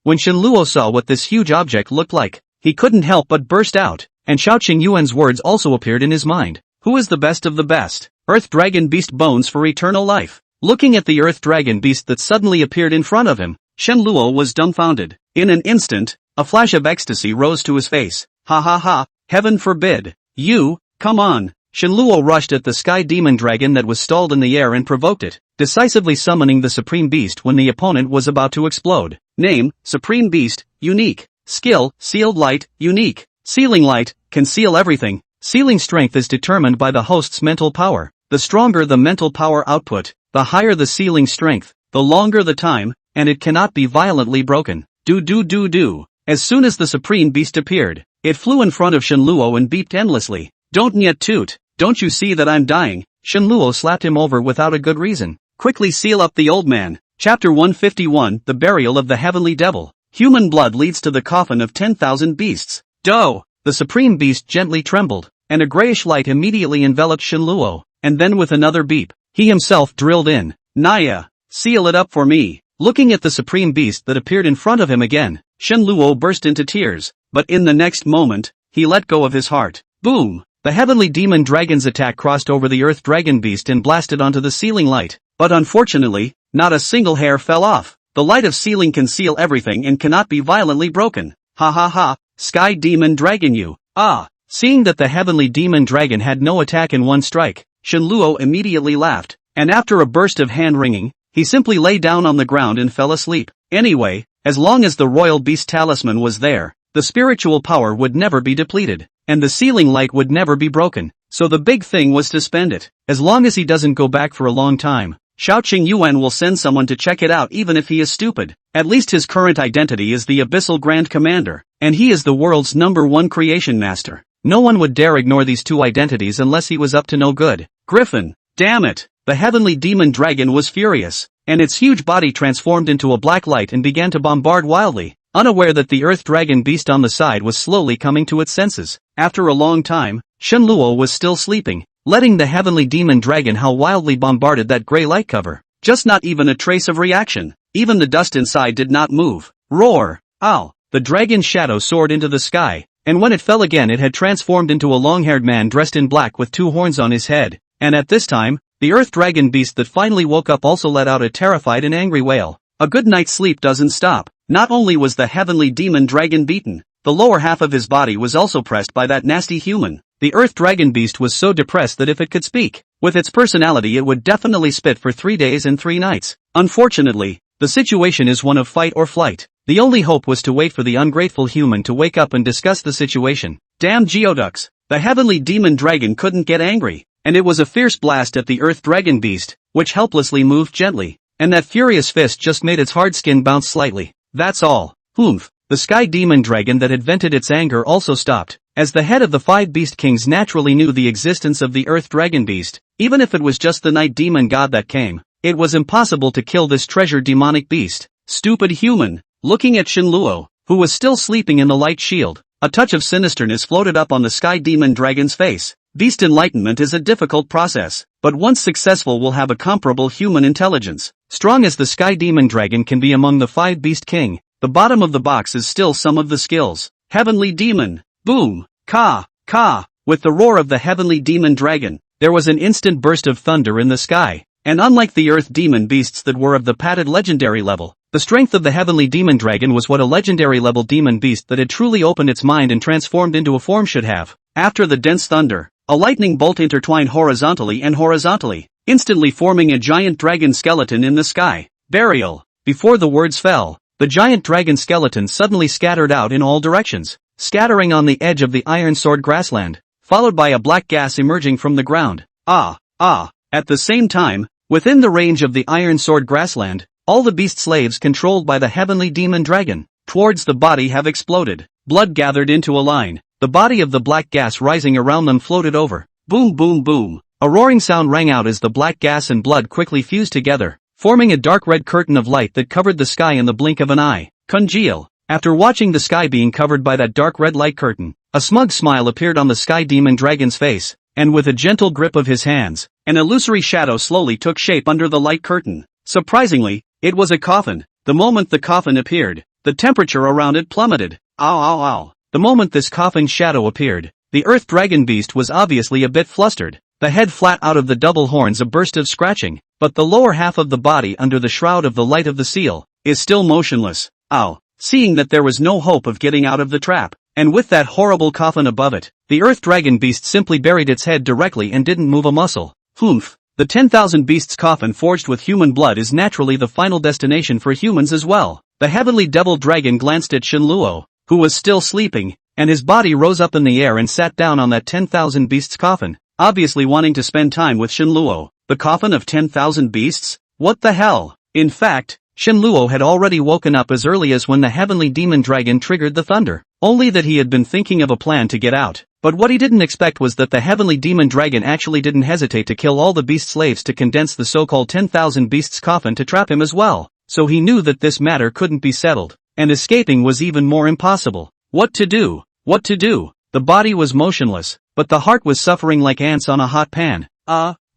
When Shenluo saw what this huge object looked like, he couldn't help but burst out, and Xiao Qingyuan's words also appeared in his mind. Who is the best of the best? Earth Dragon Beast bones for eternal life. Looking at the Earth Dragon Beast that suddenly appeared in front of him, Shenluo was dumbfounded. In an instant, a flash of ecstasy rose to his face. Ha ha ha, heaven forbid. You, come on. Shenluo rushed at the sky demon dragon that was stalled in the air and provoked it, decisively summoning the Supreme Beast when the opponent was about to explode. Name, Supreme Beast, unique. Skill, Sealed Light, unique. Sealing Light, can seal everything. Sealing strength is determined by the host's mental power. The stronger the mental power output, the higher the sealing strength, the longer the time, and it cannot be violently broken. Do. As soon as the Supreme Beast appeared, it flew in front of Shenluo and beeped endlessly. Don't nyet toot. Don't you see that I'm dying? Shenluo slapped him over without a good reason. Quickly seal up the old man. Chapter 151, The Burial of the Heavenly Devil. Human blood leads to the coffin of 10,000 beasts. Doh! The Supreme Beast gently trembled, and a grayish light immediately enveloped Shenluo, and then with another beep, he himself drilled in. Naya! Seal it up for me. Looking at the Supreme Beast that appeared in front of him again, Shenluo burst into tears, but in the next moment, he let go of his heart. Boom! The heavenly demon dragon's attack crossed over the Earth Dragon Beast and blasted onto the sealing light, but unfortunately, not a single hair fell off. The light of sealing can seal everything and cannot be violently broken. Ha ha ha, Sky Demon Dragon you. Seeing that the heavenly demon dragon had no attack in one strike, Shenluo immediately laughed, and after a burst of hand-wringing, he simply lay down on the ground and fell asleep. Anyway, as long as the royal beast talisman was there, the spiritual power would never be depleted, and the sealing light would never be broken, so the big thing was to spend it. As long as he doesn't go back for a long time, Xiao Qing Yuan will send someone to check it out even if he is stupid. At least his current identity is the Abyssal Grand Commander, and he is the world's #1 creation master. No one would dare ignore these two identities unless he was up to no good. Griffin. Damn it. The heavenly demon dragon was furious, and its huge body transformed into a black light and began to bombard wildly, unaware that the earth dragon beast on the side was slowly coming to its senses. After a long time, Shenluo was still sleeping, letting the heavenly demon dragon howl wildly bombarded that gray light cover. Just not even a trace of reaction. Even the dust inside did not move. Roar! Ow! The dragon's shadow soared into the sky, and when it fell again it had transformed into a long-haired man dressed in black with 2 horns on his head, and at this time, the earth dragon beast that finally woke up also let out a terrified and angry wail. A good night's sleep doesn't stop. Not only was the heavenly demon dragon beaten, the lower half of his body was also pressed by that nasty human. The earth dragon beast was so depressed that if it could speak, with its personality it would definitely spit for 3 days and 3 nights. Unfortunately, the situation is one of fight or flight. The only hope was to wait for the ungrateful human to wake up and discuss the situation. Damn geoducks! The heavenly demon dragon couldn't get angry, and it was a fierce blast at the earth dragon beast, which helplessly moved gently, and that furious fist just made its hard skin bounce slightly. That's all. Oomph! The sky demon dragon that had vented its anger also stopped, as the head of the 5 beast kings naturally knew the existence of the earth dragon beast, even if it was just the night demon god that came. It was impossible to kill this treasured demonic beast. Stupid human! Looking at Shenluo, who was still sleeping in the light shield, a touch of sinisterness floated up on the sky demon dragon's face. Beast enlightenment is a difficult process, but once successful will have a comparable human intelligence. Strong as the sky demon dragon can be among the 5 beast king, the bottom of the box is still some of the skills. Heavenly demon! Boom! Ka! Ka! With the roar of the heavenly demon dragon, there was an instant burst of thunder in the sky, and unlike the earth demon beasts that were of the padded legendary level, the strength of the heavenly demon dragon was what a legendary level demon beast that had truly opened its mind and transformed into a form should have. After the dense thunder, a lightning bolt intertwined horizontally, instantly forming a giant dragon skeleton in the sky. Burial! Before the words fell, the giant dragon skeleton suddenly scattered out in all directions, scattering on the edge of the iron sword grassland, followed by a black gas emerging from the ground. At the same time, within the range of the iron sword grassland, all the beast slaves controlled by the heavenly demon dragon, towards the body have exploded. Blood gathered into a line, the body of the black gas rising around them floated over. Boom boom boom. A roaring sound rang out as the black gas and blood quickly fused together, forming a dark red curtain of light that covered the sky in the blink of an eye. Congeal. After watching the sky being covered by that dark red light curtain, a smug smile appeared on the sky demon dragon's face, and with a gentle grip of his hands, an illusory shadow slowly took shape under the light curtain. Surprisingly, it was a coffin. The moment the coffin appeared, the temperature around it plummeted. Ow ow ow. The moment this coffin shadow appeared, the earth dragon beast was obviously a bit flustered. The head flat out of the double horns a burst of scratching, but the lower half of the body under the shroud of the light of the seal, is still motionless. Ow. Seeing that there was no hope of getting out of the trap, and with that horrible coffin above it, the earth dragon beast simply buried its head directly and didn't move a muscle. Humph. The 10,000 beasts coffin forged with human blood is naturally the final destination for humans as well. The heavenly devil dragon glanced at Shenluo, who was still sleeping, and his body rose up in the air and sat down on that 10,000 beasts coffin, obviously wanting to spend time with Shenluo. The coffin of 10,000 beasts? What the hell? In fact, Shenluo had already woken up as early as when the heavenly demon dragon triggered the thunder, only that he had been thinking of a plan to get out. But what he didn't expect was that the heavenly demon dragon actually didn't hesitate to kill all the beast slaves to condense the so-called 10,000 beasts coffin to trap him as well. So he knew that this matter couldn't be settled, and escaping was even more impossible. What to do? What to do? The body was motionless, but the heart was suffering like ants on a hot pan.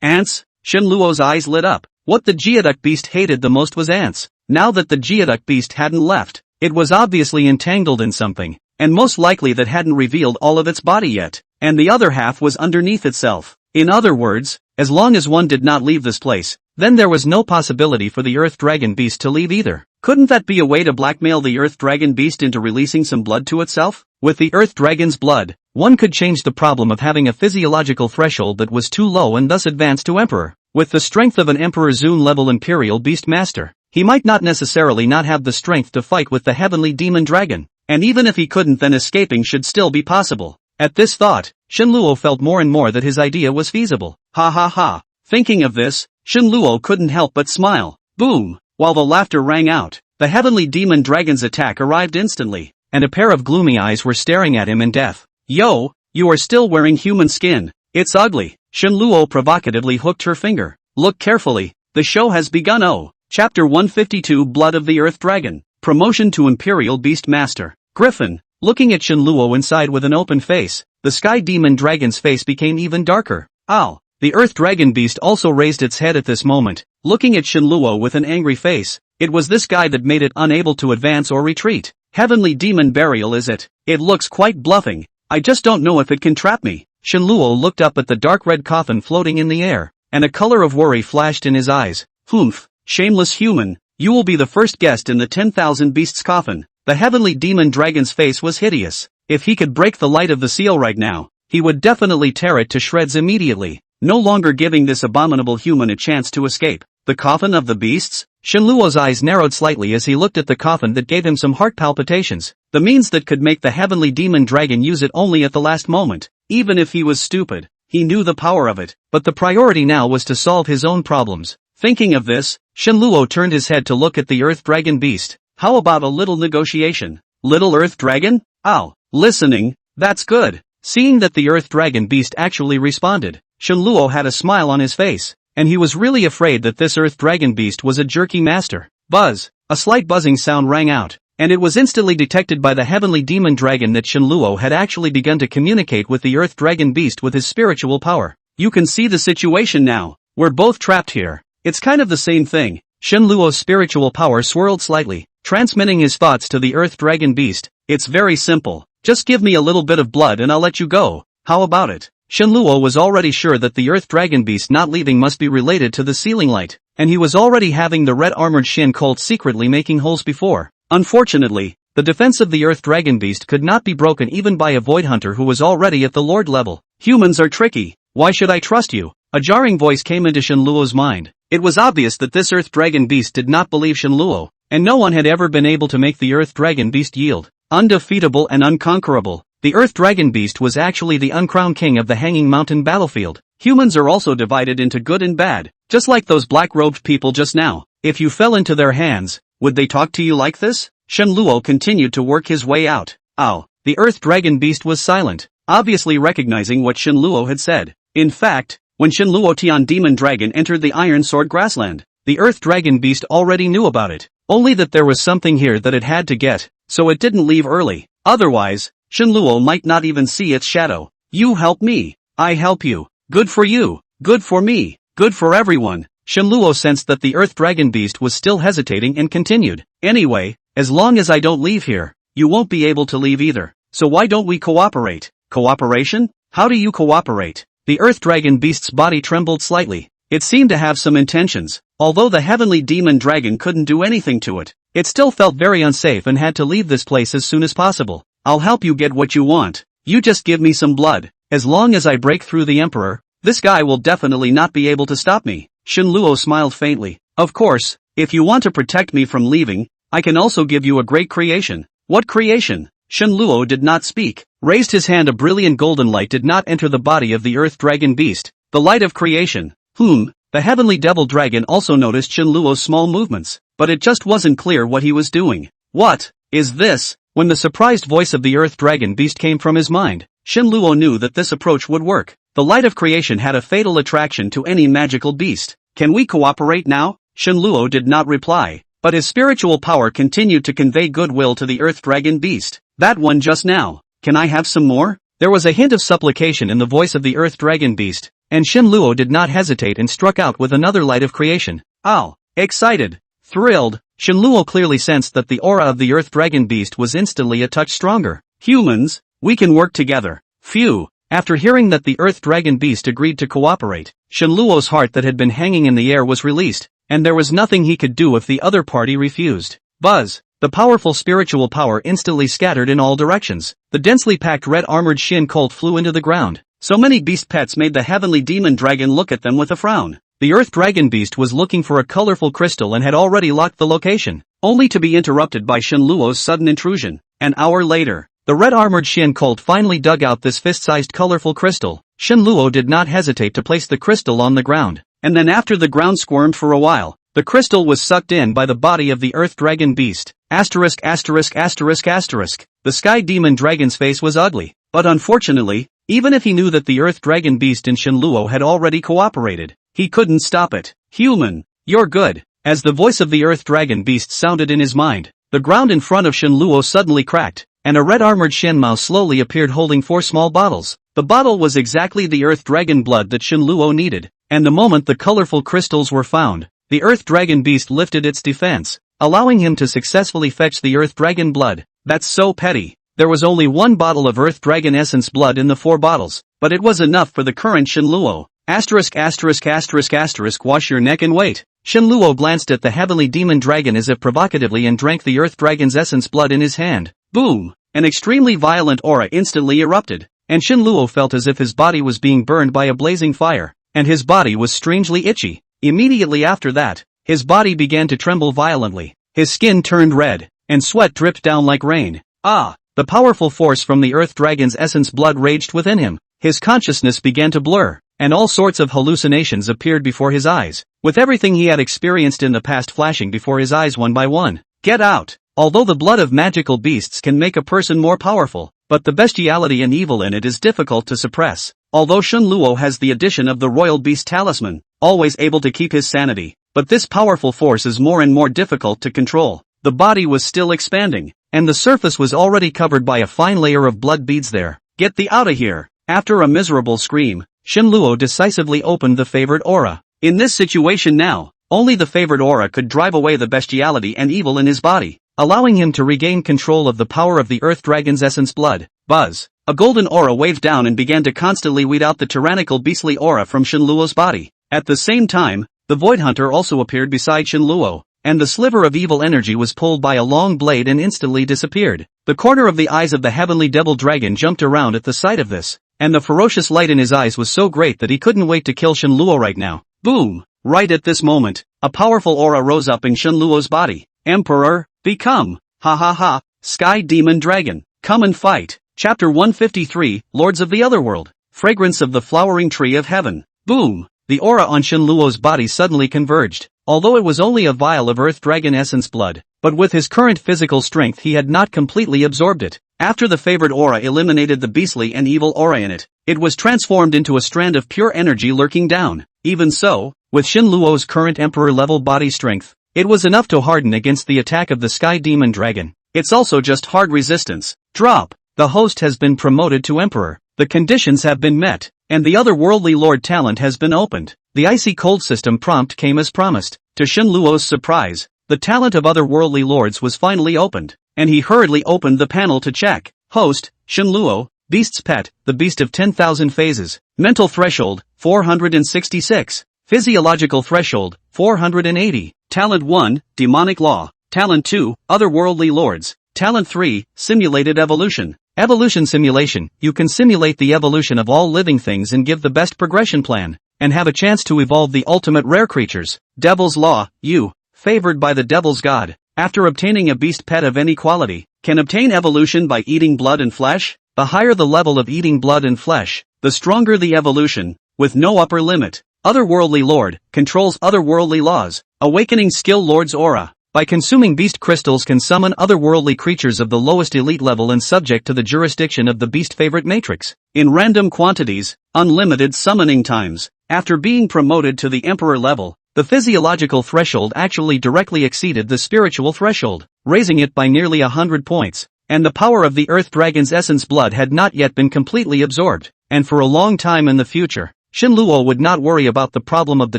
Ants? Shenluo's eyes lit up. What the geoduck beast hated the most was ants. Now that the geoduck beast hadn't left, it was obviously entangled in something, and most likely that hadn't revealed all of its body yet, and the other half was underneath itself. In other words, as long as one did not leave this place, then there was no possibility for the earth dragon beast to leave either. Couldn't that be a way to blackmail the earth dragon beast into releasing some blood to itself? With the earth dragon's blood, one could change the problem of having a physiological threshold that was too low and thus advance to emperor. With the strength of an Emperor Zune-level Imperial Beast Master, he might not necessarily not have the strength to fight with the heavenly demon dragon, and even if he couldn't, then escaping should still be possible. At this thought, Shenluo felt more and more that his idea was feasible. Ha ha ha. Thinking of this, Shen Luo couldn't help but smile. Boom! While the laughter rang out, the heavenly demon dragon's attack arrived instantly, and a pair of gloomy eyes were staring at him in death. Yo, you are still wearing human skin. It's ugly. Shen Luo provocatively hooked her finger. Look carefully, the show has begun. Oh. Chapter 152 Blood of the Earth Dragon. Promotion to Imperial Beast Master. Griffin. Looking at Shen Luo inside with an open face, the Sky Demon Dragon's face became even darker. Ow! The Earth Dragon Beast also raised its head at this moment, looking at Shen Luo with an angry face. It was this guy that made it unable to advance or retreat. Heavenly Demon Burial is it? It looks quite bluffing. I just don't know if it can trap me. Shen Luo looked up at the dark red coffin floating in the air, and a color of worry flashed in his eyes. Humph! Shameless human, you will be the first guest in the 10,000 Beasts coffin. The Heavenly Demon Dragon's face was hideous. If he could break the light of the seal right now, he would definitely tear it to shreds immediately, no longer giving this abominable human a chance to escape. The coffin of the beasts? Shen Luo's eyes narrowed slightly as he looked at the coffin that gave him some heart palpitations. The means that could make the Heavenly Demon Dragon use it only at the last moment. Even if he was stupid, he knew the power of it, but the priority now was to solve his own problems. Thinking of this, Shen Luo turned his head to look at the Earth Dragon Beast. How about a little negotiation? Little Earth Dragon? Ow. Listening, that's good. Seeing that the Earth Dragon Beast actually responded, Shen Luo had a smile on his face, and he was really afraid that this Earth Dragon Beast was a jerky master. Buzz! A slight buzzing sound rang out, and it was instantly detected by the Heavenly Demon Dragon that Shen Luo had actually begun to communicate with the Earth Dragon Beast with his spiritual power. You can see the situation now. We're both trapped here. It's kind of the same thing. Shen Luo's spiritual power swirled slightly, transmitting his thoughts to the Earth Dragon Beast. It's very simple. Just give me a little bit of blood and I'll let you go. How about it? Shen Luo was already sure that the Earth Dragon Beast not leaving must be related to the ceiling light, and he was already having the red armored Shin Colt secretly making holes before. Unfortunately, the defense of the Earth Dragon Beast could not be broken even by a Void Hunter who was already at the Lord level. Humans are tricky. Why should I trust you? A jarring voice came into Shen Luo's mind. It was obvious that this Earth Dragon Beast did not believe Shen Luo, and no one had ever been able to make the Earth Dragon Beast yield. Undefeatable and unconquerable. The Earth Dragon Beast was actually the uncrowned king of the Hanging Mountain battlefield. Humans are also divided into good and bad, just like those black-robed people just now. If you fell into their hands, would they talk to you like this? Shen Luo continued to work his way out. Ow. The Earth Dragon Beast was silent, obviously recognizing what Shen Luo had said. In fact, when Shen Luo Tian Demon Dragon entered the Iron Sword Grassland, the Earth Dragon Beast already knew about it. Only that there was something here that it had to get, so it didn't leave early. Otherwise, Shen Luo might not even see its shadow. You help me. I help you. Good for you. Good for me. Good for everyone. Shen Luo sensed that the Earth Dragon Beast was still hesitating and continued. Anyway, as long as I don't leave here, you won't be able to leave either. So why don't we cooperate? Cooperation? How do you cooperate? The Earth Dragon Beast's body trembled slightly. It seemed to have some intentions. Although the Heavenly Demon Dragon couldn't do anything to it, it still felt very unsafe and had to leave this place as soon as possible. I'll help you get what you want. You just give me some blood. As long as I break through the Emperor, this guy will definitely not be able to stop me. Shen Luo smiled faintly. Of course, if you want to protect me from leaving, I can also give you a great creation. What creation? Shen Luo did not speak. Raised his hand. A brilliant golden light did not enter the body of the Earth Dragon Beast. The light of creation. The Heavenly Devil Dragon also noticed Shen Luo's small movements, but it just wasn't clear what he was doing. What is this? When the surprised voice of the Earth Dragon Beast came from his mind, Shen Luo knew that this approach would work. The light of creation had a fatal attraction to any magical beast. Can we cooperate now? Shen Luo did not reply, but his spiritual power continued to convey goodwill to the Earth Dragon Beast. That one just now. Can I have some more? There was a hint of supplication in the voice of the Earth Dragon Beast, and Shen Luo did not hesitate and struck out with another light of creation. Ow! Excited! Thrilled! Shen Luo clearly sensed that the aura of the Earth Dragon Beast was instantly a touch stronger. Humans, we can work together. Phew! After hearing that the Earth Dragon Beast agreed to cooperate, Shen Luo's heart that had been hanging in the air was released, and there was nothing he could do if the other party refused. Buzz! The powerful spiritual power instantly scattered in all directions. The densely packed red armored Shin Colt flew into the ground. So many beast pets made the Heavenly Demon Dragon look at them with a frown. The Earth Dragon Beast was looking for a colorful crystal and had already locked the location, only to be interrupted by Shen Luo's sudden intrusion. An hour later, the red armored Shin Colt finally dug out this fist-sized colorful crystal. Shen Luo did not hesitate to place the crystal on the ground, and then after the ground squirmed for a while, the crystal was sucked in by the body of the earth dragon beast. Asterisk asterisk asterisk asterisk. The sky demon dragon's face was ugly, but unfortunately, even if he knew that the earth dragon beast in Shenluo had already cooperated, he couldn't stop it. Human, you're good. As the voice of the earth dragon beast sounded in his mind, the ground in front of Shenluo suddenly cracked, and a red-armored Shenmao slowly appeared holding 4 small bottles. The bottle was exactly the earth dragon blood that Shenluo needed, and the moment the colorful crystals were found, the earth dragon beast lifted its defense, allowing him to successfully fetch the earth dragon blood. That's so petty. There was only 1 bottle of earth dragon essence blood in the 4 bottles, but it was enough for the current Shenluo. Asterisk asterisk asterisk asterisk wash your neck and wait. Shenluo glanced at the heavenly demon dragon as if provocatively and drank the earth dragon's essence blood in his hand. Boom! An extremely violent aura instantly erupted, and Shenluo felt as if his body was being burned by a blazing fire, and his body was strangely itchy. Immediately after that, his body began to tremble violently, his skin turned red, and sweat dripped down like rain. The powerful force from the earth dragon's essence blood raged within him, his consciousness began to blur, and all sorts of hallucinations appeared before his eyes, with everything he had experienced in the past flashing before his eyes one by one. Get out! Although the blood of magical beasts can make a person more powerful, but the bestiality and evil in it is difficult to suppress. Although Shenluo has the addition of the royal beast talisman, always able to keep his sanity, but this powerful force is more and more difficult to control. The body was still expanding, and the surface was already covered by a fine layer of blood beads there. Get thee outta here! After a miserable scream, Shenluo decisively opened the favored aura. In this situation now, only the favored aura could drive away the bestiality and evil in his body, allowing him to regain control of the power of the earth dragon's essence blood. Buzz! A golden aura waved down and began to constantly weed out the tyrannical beastly aura from Shenluo's body. At the same time, the Void Hunter also appeared beside Shenluo, and the sliver of evil energy was pulled by a long blade and instantly disappeared. The corner of the eyes of the heavenly devil dragon jumped around at the sight of this, and the ferocious light in his eyes was so great that he couldn't wait to kill Shenluo right now. Boom! Right at this moment, a powerful aura rose up in Shenluo's body. Emperor, become! Ha ha ha! Sky Demon Dragon, come and fight! Chapter 153, Lords of the Otherworld. Fragrance of the Flowering Tree of Heaven. Boom! The aura on Shenluo's body suddenly converged, although it was only a vial of earth dragon essence blood, but with his current physical strength he had not completely absorbed it. After the favored aura eliminated the beastly and evil aura in it, it was transformed into a strand of pure energy lurking down. Even so, with Shenluo's current emperor-level body strength, it was enough to harden against the attack of the Sky Demon Dragon. It's also just hard resistance. Drop! The host has been promoted to emperor, the conditions have been met, and the otherworldly lord talent has been opened. The icy cold system prompt came as promised. To Shenluo's surprise, the talent of otherworldly lords was finally opened, and he hurriedly opened the panel to check. Host, Shenluo, Beast's Pet, the Beast of 10,000 Phases. Mental Threshold, 466. Physiological Threshold, 480. Talent 1, Demonic Law. Talent 2, Otherworldly Lords. Talent 3, Simulated Evolution. Evolution Simulation. You can simulate the evolution of all living things and give the best progression plan, and have a chance to evolve the ultimate rare creatures. Devil's Law. You, favored by the Devil's God, after obtaining a beast pet of any quality, can obtain evolution by eating blood and flesh. The higher the level of eating blood and flesh, the stronger the evolution, with no upper limit. Otherworldly Lord, controls otherworldly laws. Awakening Skill Lord's Aura. By consuming beast crystals can summon otherworldly creatures of the lowest elite level and subject to the jurisdiction of the beast favorite matrix. In random quantities, unlimited summoning times. After being promoted to the emperor level, the physiological threshold actually directly exceeded the spiritual threshold, raising it by nearly 100 points. And the power of the earth dragon's essence blood had not yet been completely absorbed, and for a long time in the future, Shenluo would not worry about the problem of the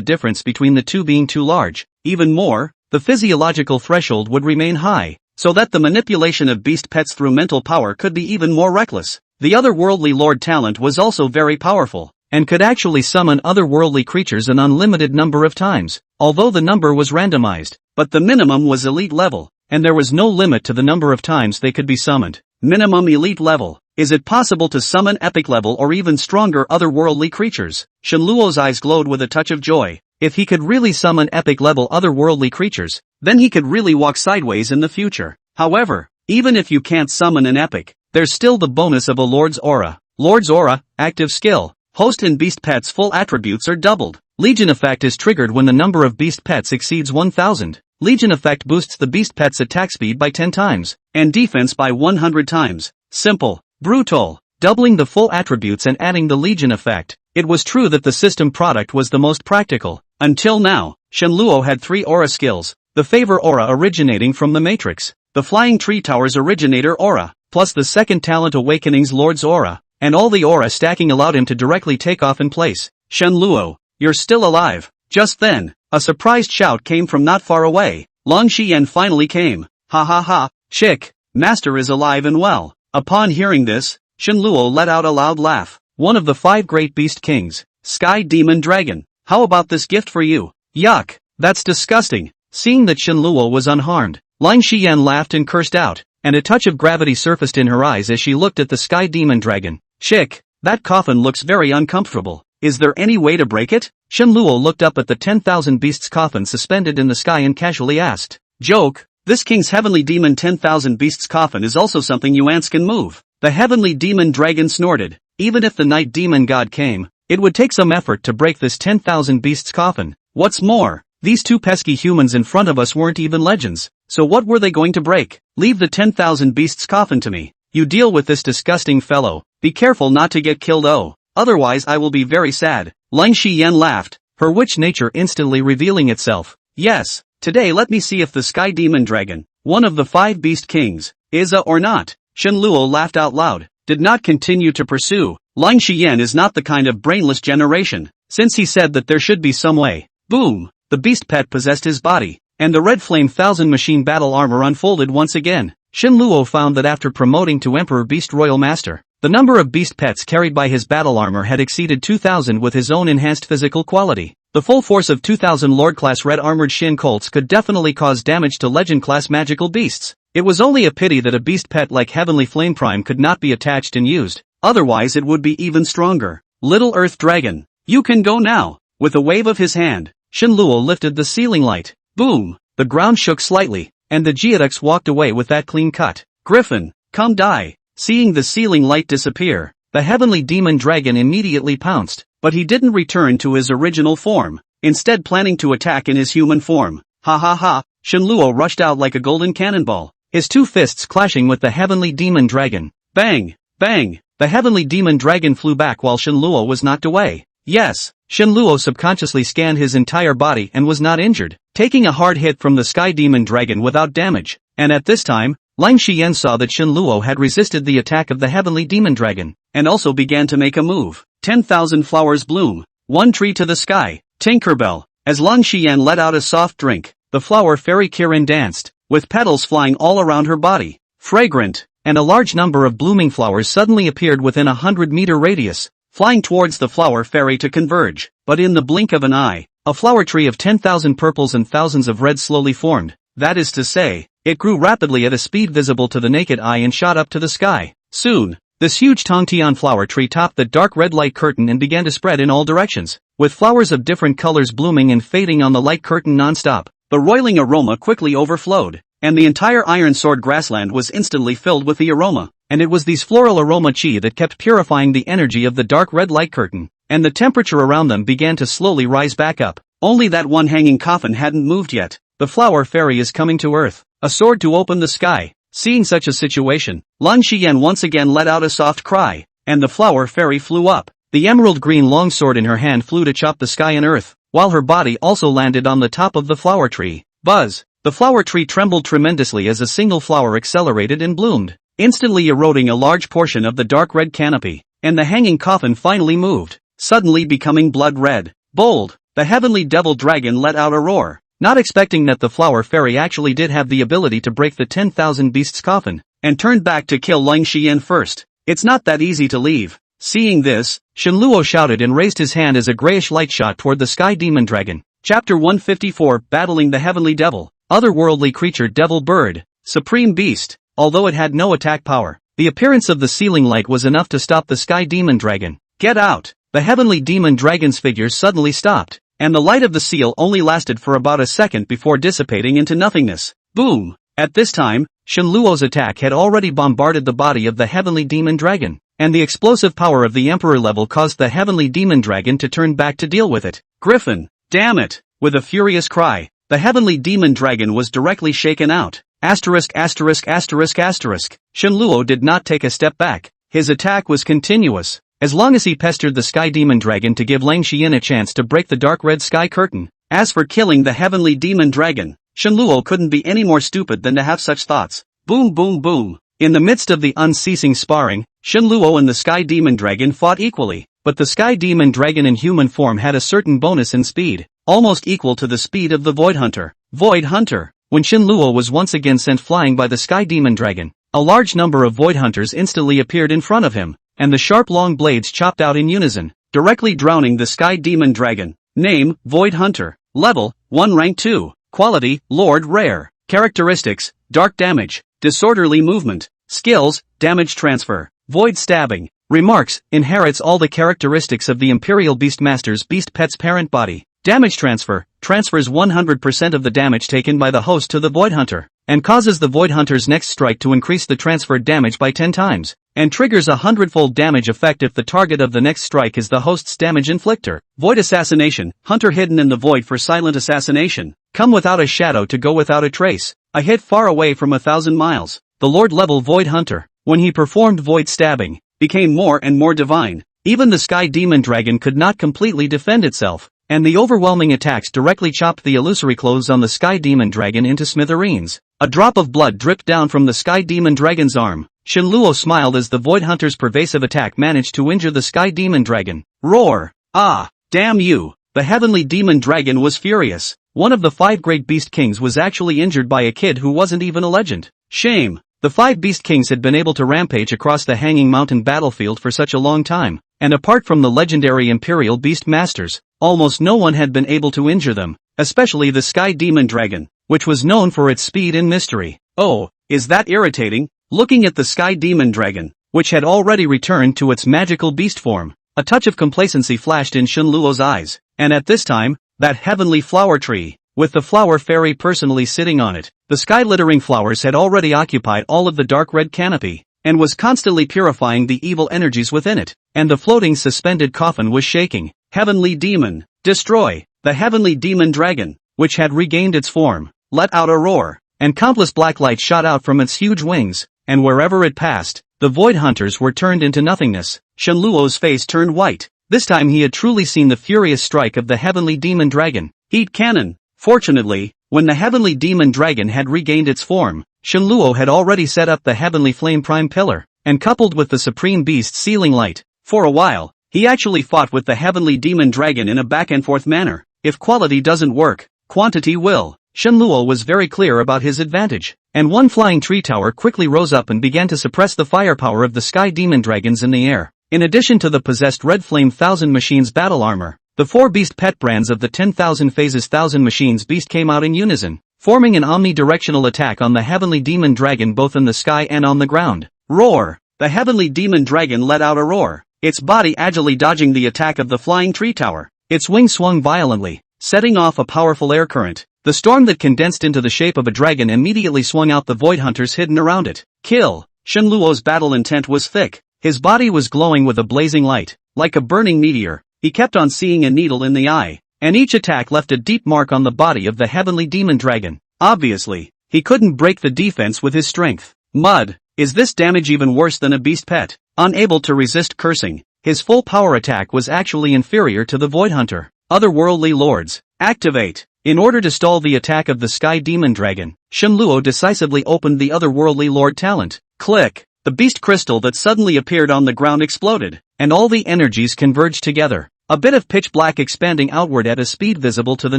difference between the two being too large. Even more, the physiological threshold would remain high, so that the manipulation of beast pets through mental power could be even more reckless. The otherworldly lord talent was also very powerful, and could actually summon otherworldly creatures an unlimited number of times, although the number was randomized, but the minimum was elite level, and there was no limit to the number of times they could be summoned. Minimum elite level. Is it possible to summon epic level or even stronger otherworldly creatures? Shenluo's eyes glowed with a touch of joy. If he could really summon epic level otherworldly creatures, then he could really walk sideways in the future. However, even if you can't summon an epic, there's still the bonus of a Lord's Aura. Lord's Aura, active skill. Host and beast pets' full attributes are doubled. Legion effect is triggered when the number of beast pets exceeds 1000. Legion effect boosts the beast pet's attack speed by 10 times, and defense by 100 times. Simple. Brutal. Doubling the full attributes and adding the Legion effect. It was true that the system product was the most practical. Until now, Shenluo had 3 aura skills. The favor aura originating from the Matrix, the Flying Tree Tower's originator aura, plus the second talent Awakening's Lord's aura, and all the aura stacking allowed him to directly take off in place. Shenluo, you're still alive. Just then, a surprised shout came from not far away. Long Xian finally came. Ha ha ha, chick, master is alive and well. Upon hearing this, Shenluo let out a loud laugh. One of the 5 great beast kings, Sky Demon Dragon. How about this gift for you? Yuck, that's disgusting. Seeing that Shenluo was unharmed, Lang Xian laughed and cursed out, and a touch of gravity surfaced in her eyes as she looked at the Sky Demon Dragon. Chick, that coffin looks very uncomfortable. Is there any way to break it? Shenluo looked up at the 10,000 beasts coffin suspended in the sky and casually asked. Joke, this king's heavenly demon 10,000 beasts coffin is also something you ants can move. The heavenly demon dragon snorted. Even if the night demon god came, it would take some effort to break this 10,000 beasts coffin. What's more, these 2 pesky humans in front of us weren't even legends, so what were they going to break? Leave the 10,000 beasts coffin to me. You deal with this disgusting fellow. Be careful not to get killed otherwise I will be very sad. Lang Xian laughed, her witch nature instantly revealing itself. Yes, today let me see if the Sky Demon Dragon, one of the 5 beast kings, is a or not. Shenluo laughed out loud, did not continue to pursue. Lang Xian is not the kind of brainless generation, since he said that there should be some way. Boom, the beast pet possessed his body, and the red flame 1000 machine battle armor unfolded once again. Shenluo found that after promoting to Emperor Beast Royal Master, the number of beast pets carried by his battle armor had exceeded 2000 with his own enhanced physical quality. The full force of 2000 Lord-class red armored Shin Colts could definitely cause damage to Legend-class magical beasts. It was only a pity that a beast pet like Heavenly Flame Prime could not be attached and used, otherwise it would be even stronger. Little Earth Dragon, you can go now. With a wave of his hand, Shenluo lifted the ceiling light. Boom, the ground shook slightly, and the Geoducks walked away with that clean cut. Griffin, come die. Seeing the ceiling light disappear, the heavenly demon dragon immediately pounced, but he didn't return to his original form, instead planning to attack in his human form. Ha ha ha, Shenluo rushed out like a golden cannonball, his 2 fists clashing with the heavenly demon dragon. Bang, bang, the heavenly demon dragon flew back while Shenluo was knocked away. Yes, Shenluo subconsciously scanned his entire body and was not injured, taking a hard hit from the Sky Demon Dragon without damage, and at this time, Lang Xian saw that Shenluo had resisted the attack of the heavenly demon dragon, and also began to make a move. 10,000 flowers bloom, 1 tree to the sky. Tinkerbell. As Lang Xian let out a soft drink, the flower fairy Kirin danced, with petals flying all around her body. Fragrant, and a large number of blooming flowers suddenly appeared within a 100-meter radius, flying towards the flower fairy to converge. But in the blink of an eye, a flower tree of 10,000 purples and thousands of reds slowly formed. That is to say, it grew rapidly at a speed visible to the naked eye and shot up to the sky. Soon, this huge Tongtian flower tree topped the dark red light curtain and began to spread in all directions, with flowers of different colors blooming and fading on the light curtain non-stop. The roiling aroma quickly overflowed, and the entire Iron Sword grassland was instantly filled with the aroma, and it was these floral aroma chi that kept purifying the energy of the dark red light curtain, and the temperature around them began to slowly rise back up. Only that one hanging coffin hadn't moved yet. The flower fairy is coming to earth, a sword to open the sky. Seeing such a situation, Lang Xian once again let out a soft cry, and the flower fairy flew up. The emerald green longsword in her hand flew to chop the sky and earth, while her body also landed on the top of the flower tree. Buzz! The flower tree trembled tremendously as a single flower accelerated and bloomed, instantly eroding a large portion of the dark red canopy, and the hanging coffin finally moved, suddenly becoming blood red. Bold! The heavenly devil dragon let out a roar, not expecting that the flower fairy actually did have the ability to break the 10,000 beasts coffin, and turned back to kill Lang Xian first. It's not that easy to leave. Seeing this, Shenluo shouted and raised his hand as a grayish light shot toward the Sky Demon Dragon. Chapter 154, Battling the Heavenly Devil. Otherworldly creature Devil Bird. Supreme Beast. Although it had no attack power, the appearance of the ceiling light was enough to stop the Sky Demon Dragon. Get out! The Heavenly Demon Dragon's figure suddenly stopped, and the light of the seal only lasted for about a second before dissipating into nothingness. Boom! At this time, Shenluo's attack had already bombarded the body of the Heavenly Demon Dragon. and the explosive power of the Emperor level caused the heavenly demon dragon to turn back to deal with it. Griffin! Damn it! With a furious cry, the heavenly demon dragon was directly shaken out. Asterisk. Shenluo did not take a step back. His attack was continuous. As long as he pestered the sky demon dragon to give Lang Xian a chance to break the dark red sky curtain. As for killing the heavenly demon dragon, Shenluo couldn't be any more stupid than to have such thoughts. Boom boom boom. In the midst of the unceasing sparring, Shenluo and the sky demon dragon fought equally, but the sky demon dragon in human form had a certain bonus in speed, almost equal to the speed of the Void Hunter. Void Hunter. When Shenluo was once again sent flying by the sky demon dragon, a large number of Void Hunters instantly appeared in front of him, and the sharp long blades chopped out in unison, directly drowning the sky demon dragon. Name, Void Hunter. Level, 1 rank 2. Quality, Lord Rare. Characteristics, dark damage, disorderly movement. Skills, damage transfer, void stabbing. Remarks, inherits all the characteristics of the Imperial Beastmaster's Beast Pet's parent body. Damage transfer, transfers 100% of the damage taken by the host to the Void Hunter, and causes the Void Hunter's next strike to increase the transferred damage by 10 times, and triggers a 100-fold damage effect if the target of the next strike is the host's damage inflictor. Void Assassination, Hunter hidden in the void for silent assassination. Come without a shadow to go without a trace. A hit far away from 1,000 miles. The Lord-level Void Hunter, when he performed void stabbing, became more and more divine. Even the Sky Demon Dragon could not completely defend itself, and the overwhelming attacks directly chopped the illusory clothes on the Sky Demon Dragon into smithereens. A drop of blood dripped down from the Sky Demon Dragon's arm. Shenluo smiled as the Void Hunter's pervasive attack managed to injure the Sky Demon Dragon. Roar! Ah! Damn you! The Heavenly Demon Dragon was furious. One of the 5 Great Beast Kings was actually injured by a kid who wasn't even a legend. Shame! The 5 Beast Kings had been able to rampage across the Hanging Mountain battlefield for such a long time, and apart from the legendary Imperial Beast Masters, almost no one had been able to injure them, especially the Sky Demon Dragon, which was known for its speed and mystery. Oh, is that irritating? Looking at the Sky Demon Dragon, which had already returned to its magical beast form, a touch of complacency flashed in Shenluo's eyes, and at this time, that heavenly flower tree, with the flower fairy personally sitting on it, the sky-littering flowers had already occupied all of the dark red canopy, and was constantly purifying the evil energies within it, and the floating suspended coffin was shaking. Heavenly Demon, destroy! The Heavenly Demon Dragon, which had regained its form, let out a roar, and countless black light shot out from its huge wings, and wherever it passed, the Void Hunters were turned into nothingness. Shenluo's face turned white. This time he had truly seen the furious strike of the Heavenly Demon Dragon. Heat Cannon! Fortunately, when the Heavenly Demon Dragon had regained its form, Shenluo had already set up the Heavenly Flame Prime Pillar, and coupled with the Supreme Beast Sealing Light. For a while, he actually fought with the Heavenly Demon Dragon in a back-and-forth manner. If quality doesn't work, quantity will. Shenluo was very clear about his advantage, and one flying tree tower quickly rose up and began to suppress the firepower of the Sky Demon Dragons in the air. In addition to the possessed Red Flame 1000 Machines battle armor, the 4 Beast Pet brands of the 10,000 Phases 1000 Machines Beast came out in unison, forming an omnidirectional attack on the Heavenly Demon Dragon both in the sky and on the ground. Roar! The Heavenly Demon Dragon let out a roar, its body agilely dodging the attack of the flying tree tower. Its wings swung violently, setting off a powerful air current. The storm that condensed into the shape of a dragon immediately swung out the Void Hunters hidden around it. Kill! Shenluo's battle intent was thick. His body was glowing with a blazing light, like a burning meteor. He kept on seeing a needle in the eye, and each attack left a deep mark on the body of the Heavenly Demon Dragon. Obviously, he couldn't break the defense with his strength. Mud! Is this damage even worse than a beast pet? Unable to resist cursing, his full power attack was actually inferior to the Void Hunter. Otherworldly Lords, activate! In order to stall the attack of the Sky Demon Dragon, Shenluo decisively opened the Otherworldly Lord talent. Click! The beast crystal that suddenly appeared on the ground exploded, and all the energies converged together. A bit of pitch black expanding outward at a speed visible to the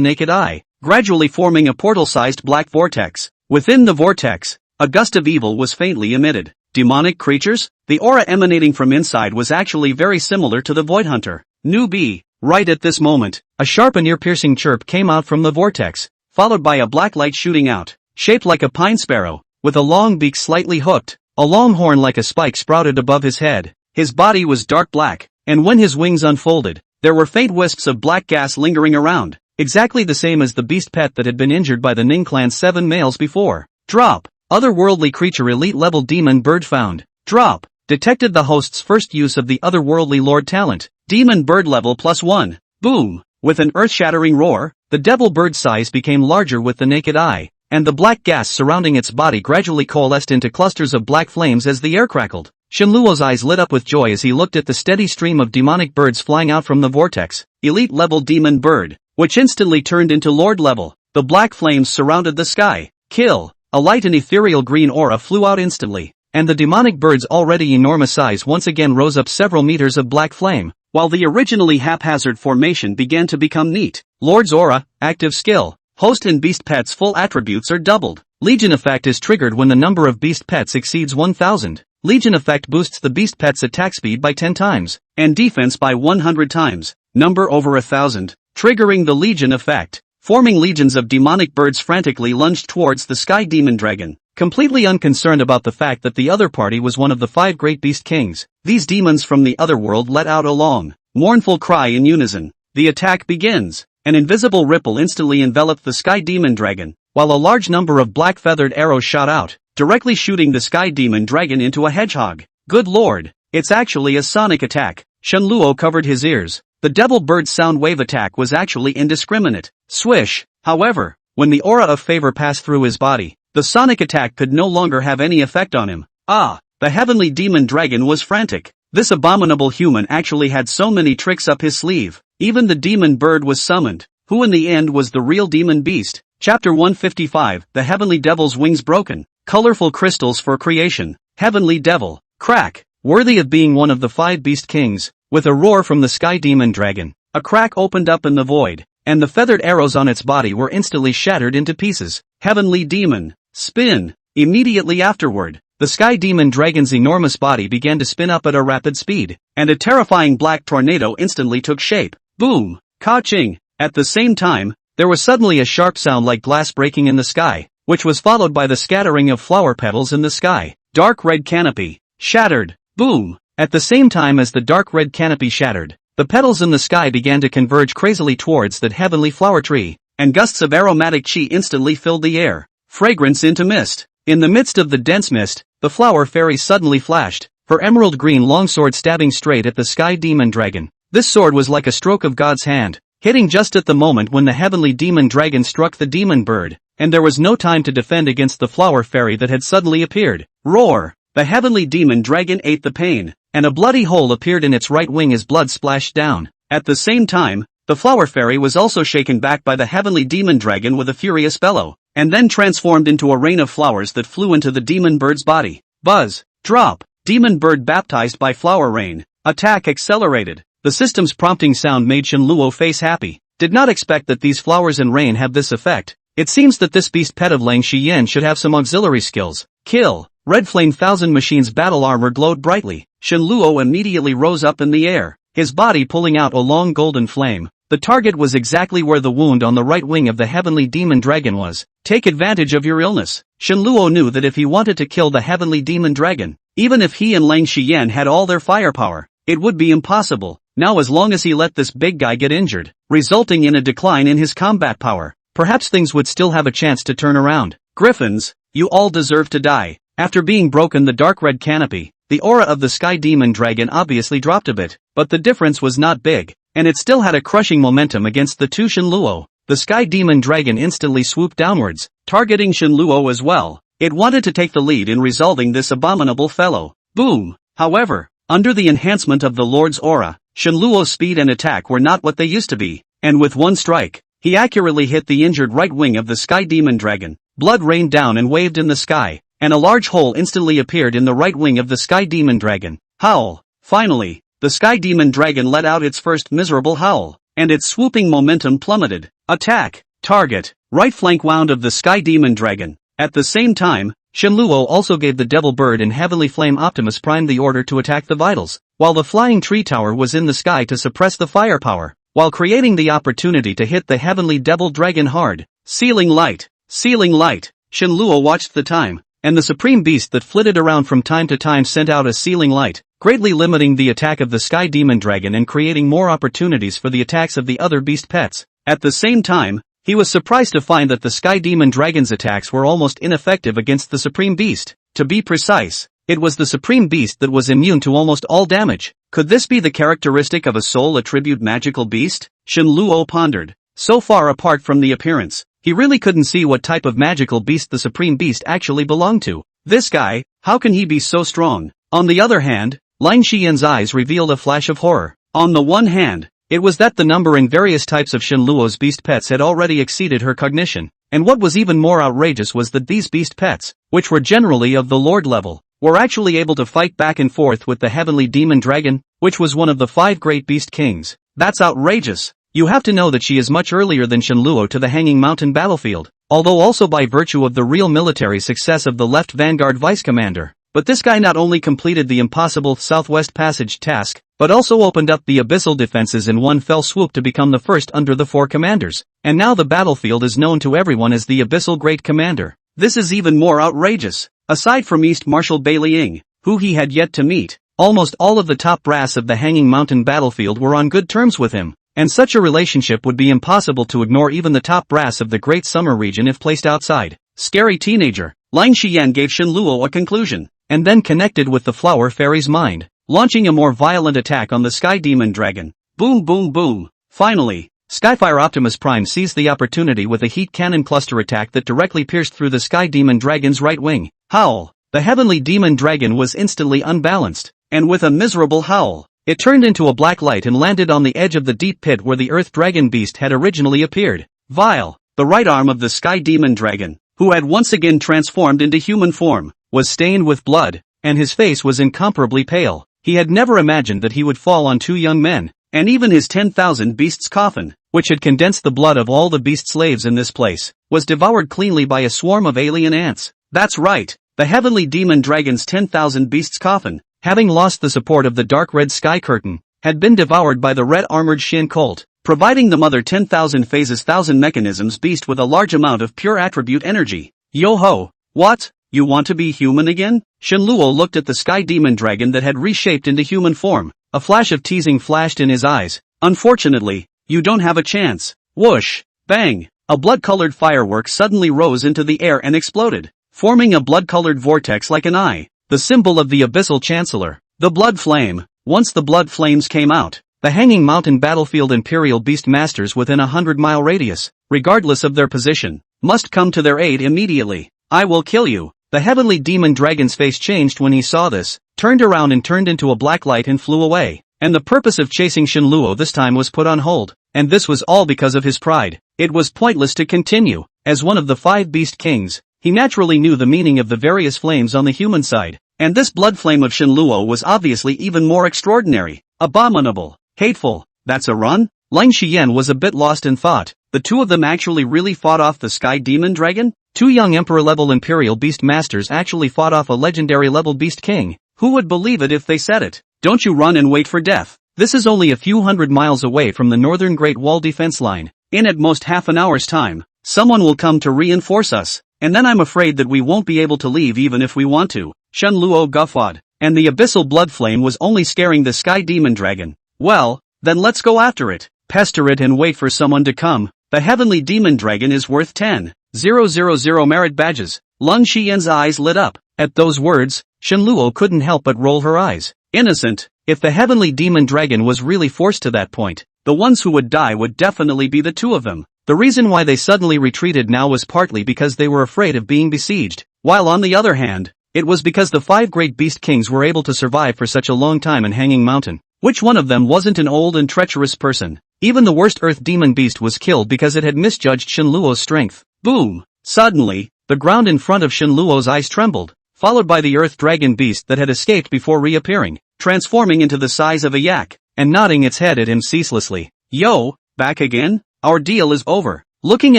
naked eye, gradually forming a portal-sized black vortex. Within the vortex, a gust of evil was faintly emitted. Demonic creatures? The aura emanating from inside was actually very similar to the Void Hunter. Newbie! Right at this moment, a sharp and ear-piercing chirp came out from the vortex, followed by a black light shooting out, shaped like a pine sparrow, with a long beak slightly hooked. A long horn like a spike sprouted above his head. His body was dark black, and when his wings unfolded, there were faint wisps of black gas lingering around, exactly the same as the beast pet that had been injured by the Ning clan's 7 males before. Drop! Otherworldly creature elite level demon bird found. Drop! detected the host's first use of the otherworldly lord talent, demon bird level +1. Boom! With an earth-shattering roar, the devil bird's size became larger with the naked eye, and the black gas surrounding its body gradually coalesced into clusters of black flames as the air crackled. Shenluo's eyes lit up with joy as he looked at the steady stream of demonic birds flying out from the vortex. Elite level demon bird, which instantly turned into lord level. The black flames surrounded the sky. Kill! A light and ethereal green aura flew out instantly, and the demonic bird's already enormous size once again rose up several meters of black flame, while the originally haphazard formation began to become neat. Lord's aura, active skill. Host and beast pets' full attributes are doubled. Legion effect is triggered when the number of beast pets exceeds 1000. Legion effect boosts the beast pet's attack speed by 10 times, and defense by 100 times, number over 1000, triggering the Legion effect. Forming legions of demonic birds frantically lunged towards the sky demon dragon, completely unconcerned about the fact that the other party was one of the 5 great beast kings. These demons from the other world let out a long, mournful cry in unison. The attack begins. An invisible ripple instantly enveloped the sky demon dragon, while a large number of black feathered arrows shot out, directly shooting the sky demon dragon into a hedgehog. Good lord, it's actually a sonic attack. Shenluo covered his ears. The devil bird's sound wave attack was actually indiscriminate. Swish! However, when the aura of favor passed through his body, the sonic attack could no longer have any effect on him. The heavenly demon dragon was frantic. This abominable human actually had so many tricks up his sleeve. Even the demon bird was summoned, who in the end was the real demon beast. Chapter 155, The Heavenly Devil's Wings Broken. Colorful crystals for creation. Heavenly devil. Crack. Worthy of being one of the 5 beast kings. With a roar from the sky demon dragon, a crack opened up in the void, and the feathered arrows on its body were instantly shattered into pieces. Heavenly demon. Spin. Immediately afterward, the sky demon dragon's enormous body began to spin up at a rapid speed, and a terrifying black tornado instantly took shape. Boom! Ka-ching! At the same time, there was suddenly a sharp sound like glass breaking in the sky, which was followed by the scattering of flower petals in the sky. Dark red canopy. Shattered. Boom! At the same time as the dark red canopy shattered, the petals in the sky began to converge crazily towards that heavenly flower tree, and gusts of aromatic chi instantly filled the air. Fragrance into mist. In the midst of the dense mist, the flower fairy suddenly flashed, her emerald green longsword stabbing straight at the sky demon dragon. This sword was like a stroke of God's hand, hitting just at the moment when the heavenly demon dragon struck the demon bird, and there was no time to defend against the flower fairy that had suddenly appeared. Roar! The heavenly demon dragon ate the pain, and a bloody hole appeared in its right wing as blood splashed down. At the same time, the flower fairy was also shaken back by the heavenly demon dragon with a furious bellow, and then transformed into a rain of flowers that flew into the demon bird's body. Buzz! Drop! Demon bird baptized by flower rain. Attack accelerated. The system's prompting sound made Shenluo face happy. Did not expect that these flowers and rain have this effect. It seems that this beast pet of Lang Shiyan should have some auxiliary skills. Kill! Red Flame Thousand Machine's battle armor glowed brightly. Shenluo immediately rose up in the air, his body pulling out a long golden flame. The target was exactly where the wound on the right wing of the heavenly demon dragon was. Take advantage of your illness. Shenluo knew that if he wanted to kill the heavenly demon dragon, even if he and Lang Shiyan had all their firepower, it would be impossible. Now as long as he let this big guy get injured, resulting in a decline in his combat power, perhaps things would still have a chance to turn around. Griffins, you all deserve to die. After being broken the dark red canopy, the aura of the sky demon dragon obviously dropped a bit, but the difference was not big, and it still had a crushing momentum against the two Shenluo. The sky demon dragon instantly swooped downwards, targeting Shenluo as well. It wanted to take the lead in resolving this abominable fellow. Boom! However, under the enhancement of the Lord's aura, Shenluo's speed and attack were not what they used to be, and with one strike, he accurately hit the injured right wing of the sky demon dragon. Blood rained down and waved in the sky, and a large hole instantly appeared in the right wing of the sky demon dragon. Howl! Finally, the sky demon dragon let out its first miserable howl, and its swooping momentum plummeted. Attack! Target! Right flank wound of the sky demon dragon. At the same time, Shenluo also gave the devil bird and heavenly flame Optimus Prime the order to attack the vitals, while the flying tree tower was in the sky to suppress the firepower, while creating the opportunity to hit the heavenly devil dragon hard. Sealing light! Sealing light! Shenluo watched the time, and the supreme beast that flitted around from time to time sent out a sealing light, greatly limiting the attack of the sky demon dragon and creating more opportunities for the attacks of the other beast pets. At the same time, he was surprised to find that the sky demon dragon's attacks were almost ineffective against the supreme beast. To be precise, It was the supreme beast that was immune to almost all damage. Could this be the characteristic of a soul attribute magical beast? Shen Luo pondered. So far apart from the appearance, he really couldn't see what type of magical beast the supreme beast actually belonged to. This guy, how can he be so strong? On the other hand, Lin Xian's eyes revealed a flash of horror. On the one hand, it was that the number and various types of Shen Luo's beast pets had already exceeded her cognition, and what was even more outrageous was that these beast pets, which were generally of the lord level, were actually able to fight back and forth with the heavenly demon dragon, which was one of the 5 great beast kings. That's outrageous. You have to know that she is much earlier than Shen Luo to the Hanging Mountain battlefield, although also by virtue of the real military success of the left vanguard vice commander. But this guy not only completed the impossible Southwest Passage task, but also opened up the abyssal defenses in one fell swoop to become the first under the 4 commanders. And now the battlefield is known to everyone as the Abyssal Great Commander. This is even more outrageous. Aside from East Marshal Bailey Ying, who he had yet to meet, almost all of the top brass of the Hanging Mountain battlefield were on good terms with him. And such a relationship would be impossible to ignore even the top brass of the Great Summer region if placed outside. Scary teenager. Lin Xian gave Shen Luo a conclusion, and then connected with the Flower Fairy's mind, launching a more violent attack on the Sky Demon Dragon. Boom boom boom. Finally, Skyfire Optimus Prime seized the opportunity with a heat cannon cluster attack that directly pierced through the Sky Demon Dragon's right wing. Howl. The heavenly demon dragon was instantly unbalanced, and with a miserable howl, it turned into a black light and landed on the edge of the deep pit where the Earth Dragon Beast had originally appeared. Vile. The right arm of the Sky Demon Dragon, who had once again transformed into human form, was stained with blood, and his face was incomparably pale. He had never imagined that he would fall on 2 young men, and even his 10,000 beasts coffin, which had condensed the blood of all the beast slaves in this place, was devoured cleanly by a swarm of alien ants. That's right, the heavenly demon dragon's 10,000 beasts coffin, having lost the support of the dark red sky curtain, had been devoured by the red-armored Shin Colt, providing the mother 10,000 phases 1,000 mechanisms beast with a large amount of pure attribute energy. Yo-ho! What? You want to be human again? Shen Luo looked at the sky demon dragon that had reshaped into human form. A flash of teasing flashed in his eyes. Unfortunately, you don't have a chance. Whoosh! Bang! A blood-colored firework suddenly rose into the air and exploded, forming a blood-colored vortex like an eye, the symbol of the Abyssal Chancellor. The blood flame. Once the blood flames came out, the Hanging Mountain battlefield Imperial Beast Masters within a 100-mile radius, regardless of their position, must come to their aid immediately. I will kill you. The heavenly demon dragon's face changed when he saw this, turned around and turned into a black light and flew away. And the purpose of chasing Shen Luo this time was put on hold, and this was all because of his pride. It was pointless to continue. As one of the 5 beast kings, he naturally knew the meaning of the various flames on the human side, and this blood flame of Shen Luo was obviously even more extraordinary, abominable, hateful. That's a run? Lin Xian was a bit lost in thought. The 2 of them actually really fought off the Sky Demon Dragon? 2 young Emperor-level Imperial Beast Masters actually fought off a legendary-level Beast King. Who would believe it if they said it? Don't you run and wait for death. This is only a few hundred miles away from the northern Great Wall defense line. In at most half an hour's time, someone will come to reinforce us, and then I'm afraid that we won't be able to leave even if we want to. Shen Luo guffawed, and the abyssal blood flame was only scaring the Sky Demon Dragon. Well, then let's go after it. Pester it and wait for someone to come. The heavenly demon dragon is worth 10,000 merit badges. Lin Xian's eyes lit up. At those words, Shen Luo couldn't help but roll her eyes. Innocent. If the heavenly demon dragon was really forced to that point, the ones who would die would definitely be the 2 of them. The reason why they suddenly retreated now was partly because they were afraid of being besieged, while on the other hand, it was because the 5 great beast kings were able to survive for such a long time in Hanging Mountain. Which one of them wasn't an old and treacherous person? Even the worst earth demon beast was killed because it had misjudged Shen Luo's strength. Boom! Suddenly, the ground in front of Shen Luo's eyes trembled, followed by the earth dragon beast that had escaped before reappearing, transforming into the size of a yak, and nodding its head at him ceaselessly. Yo, back again? Our deal is over. Looking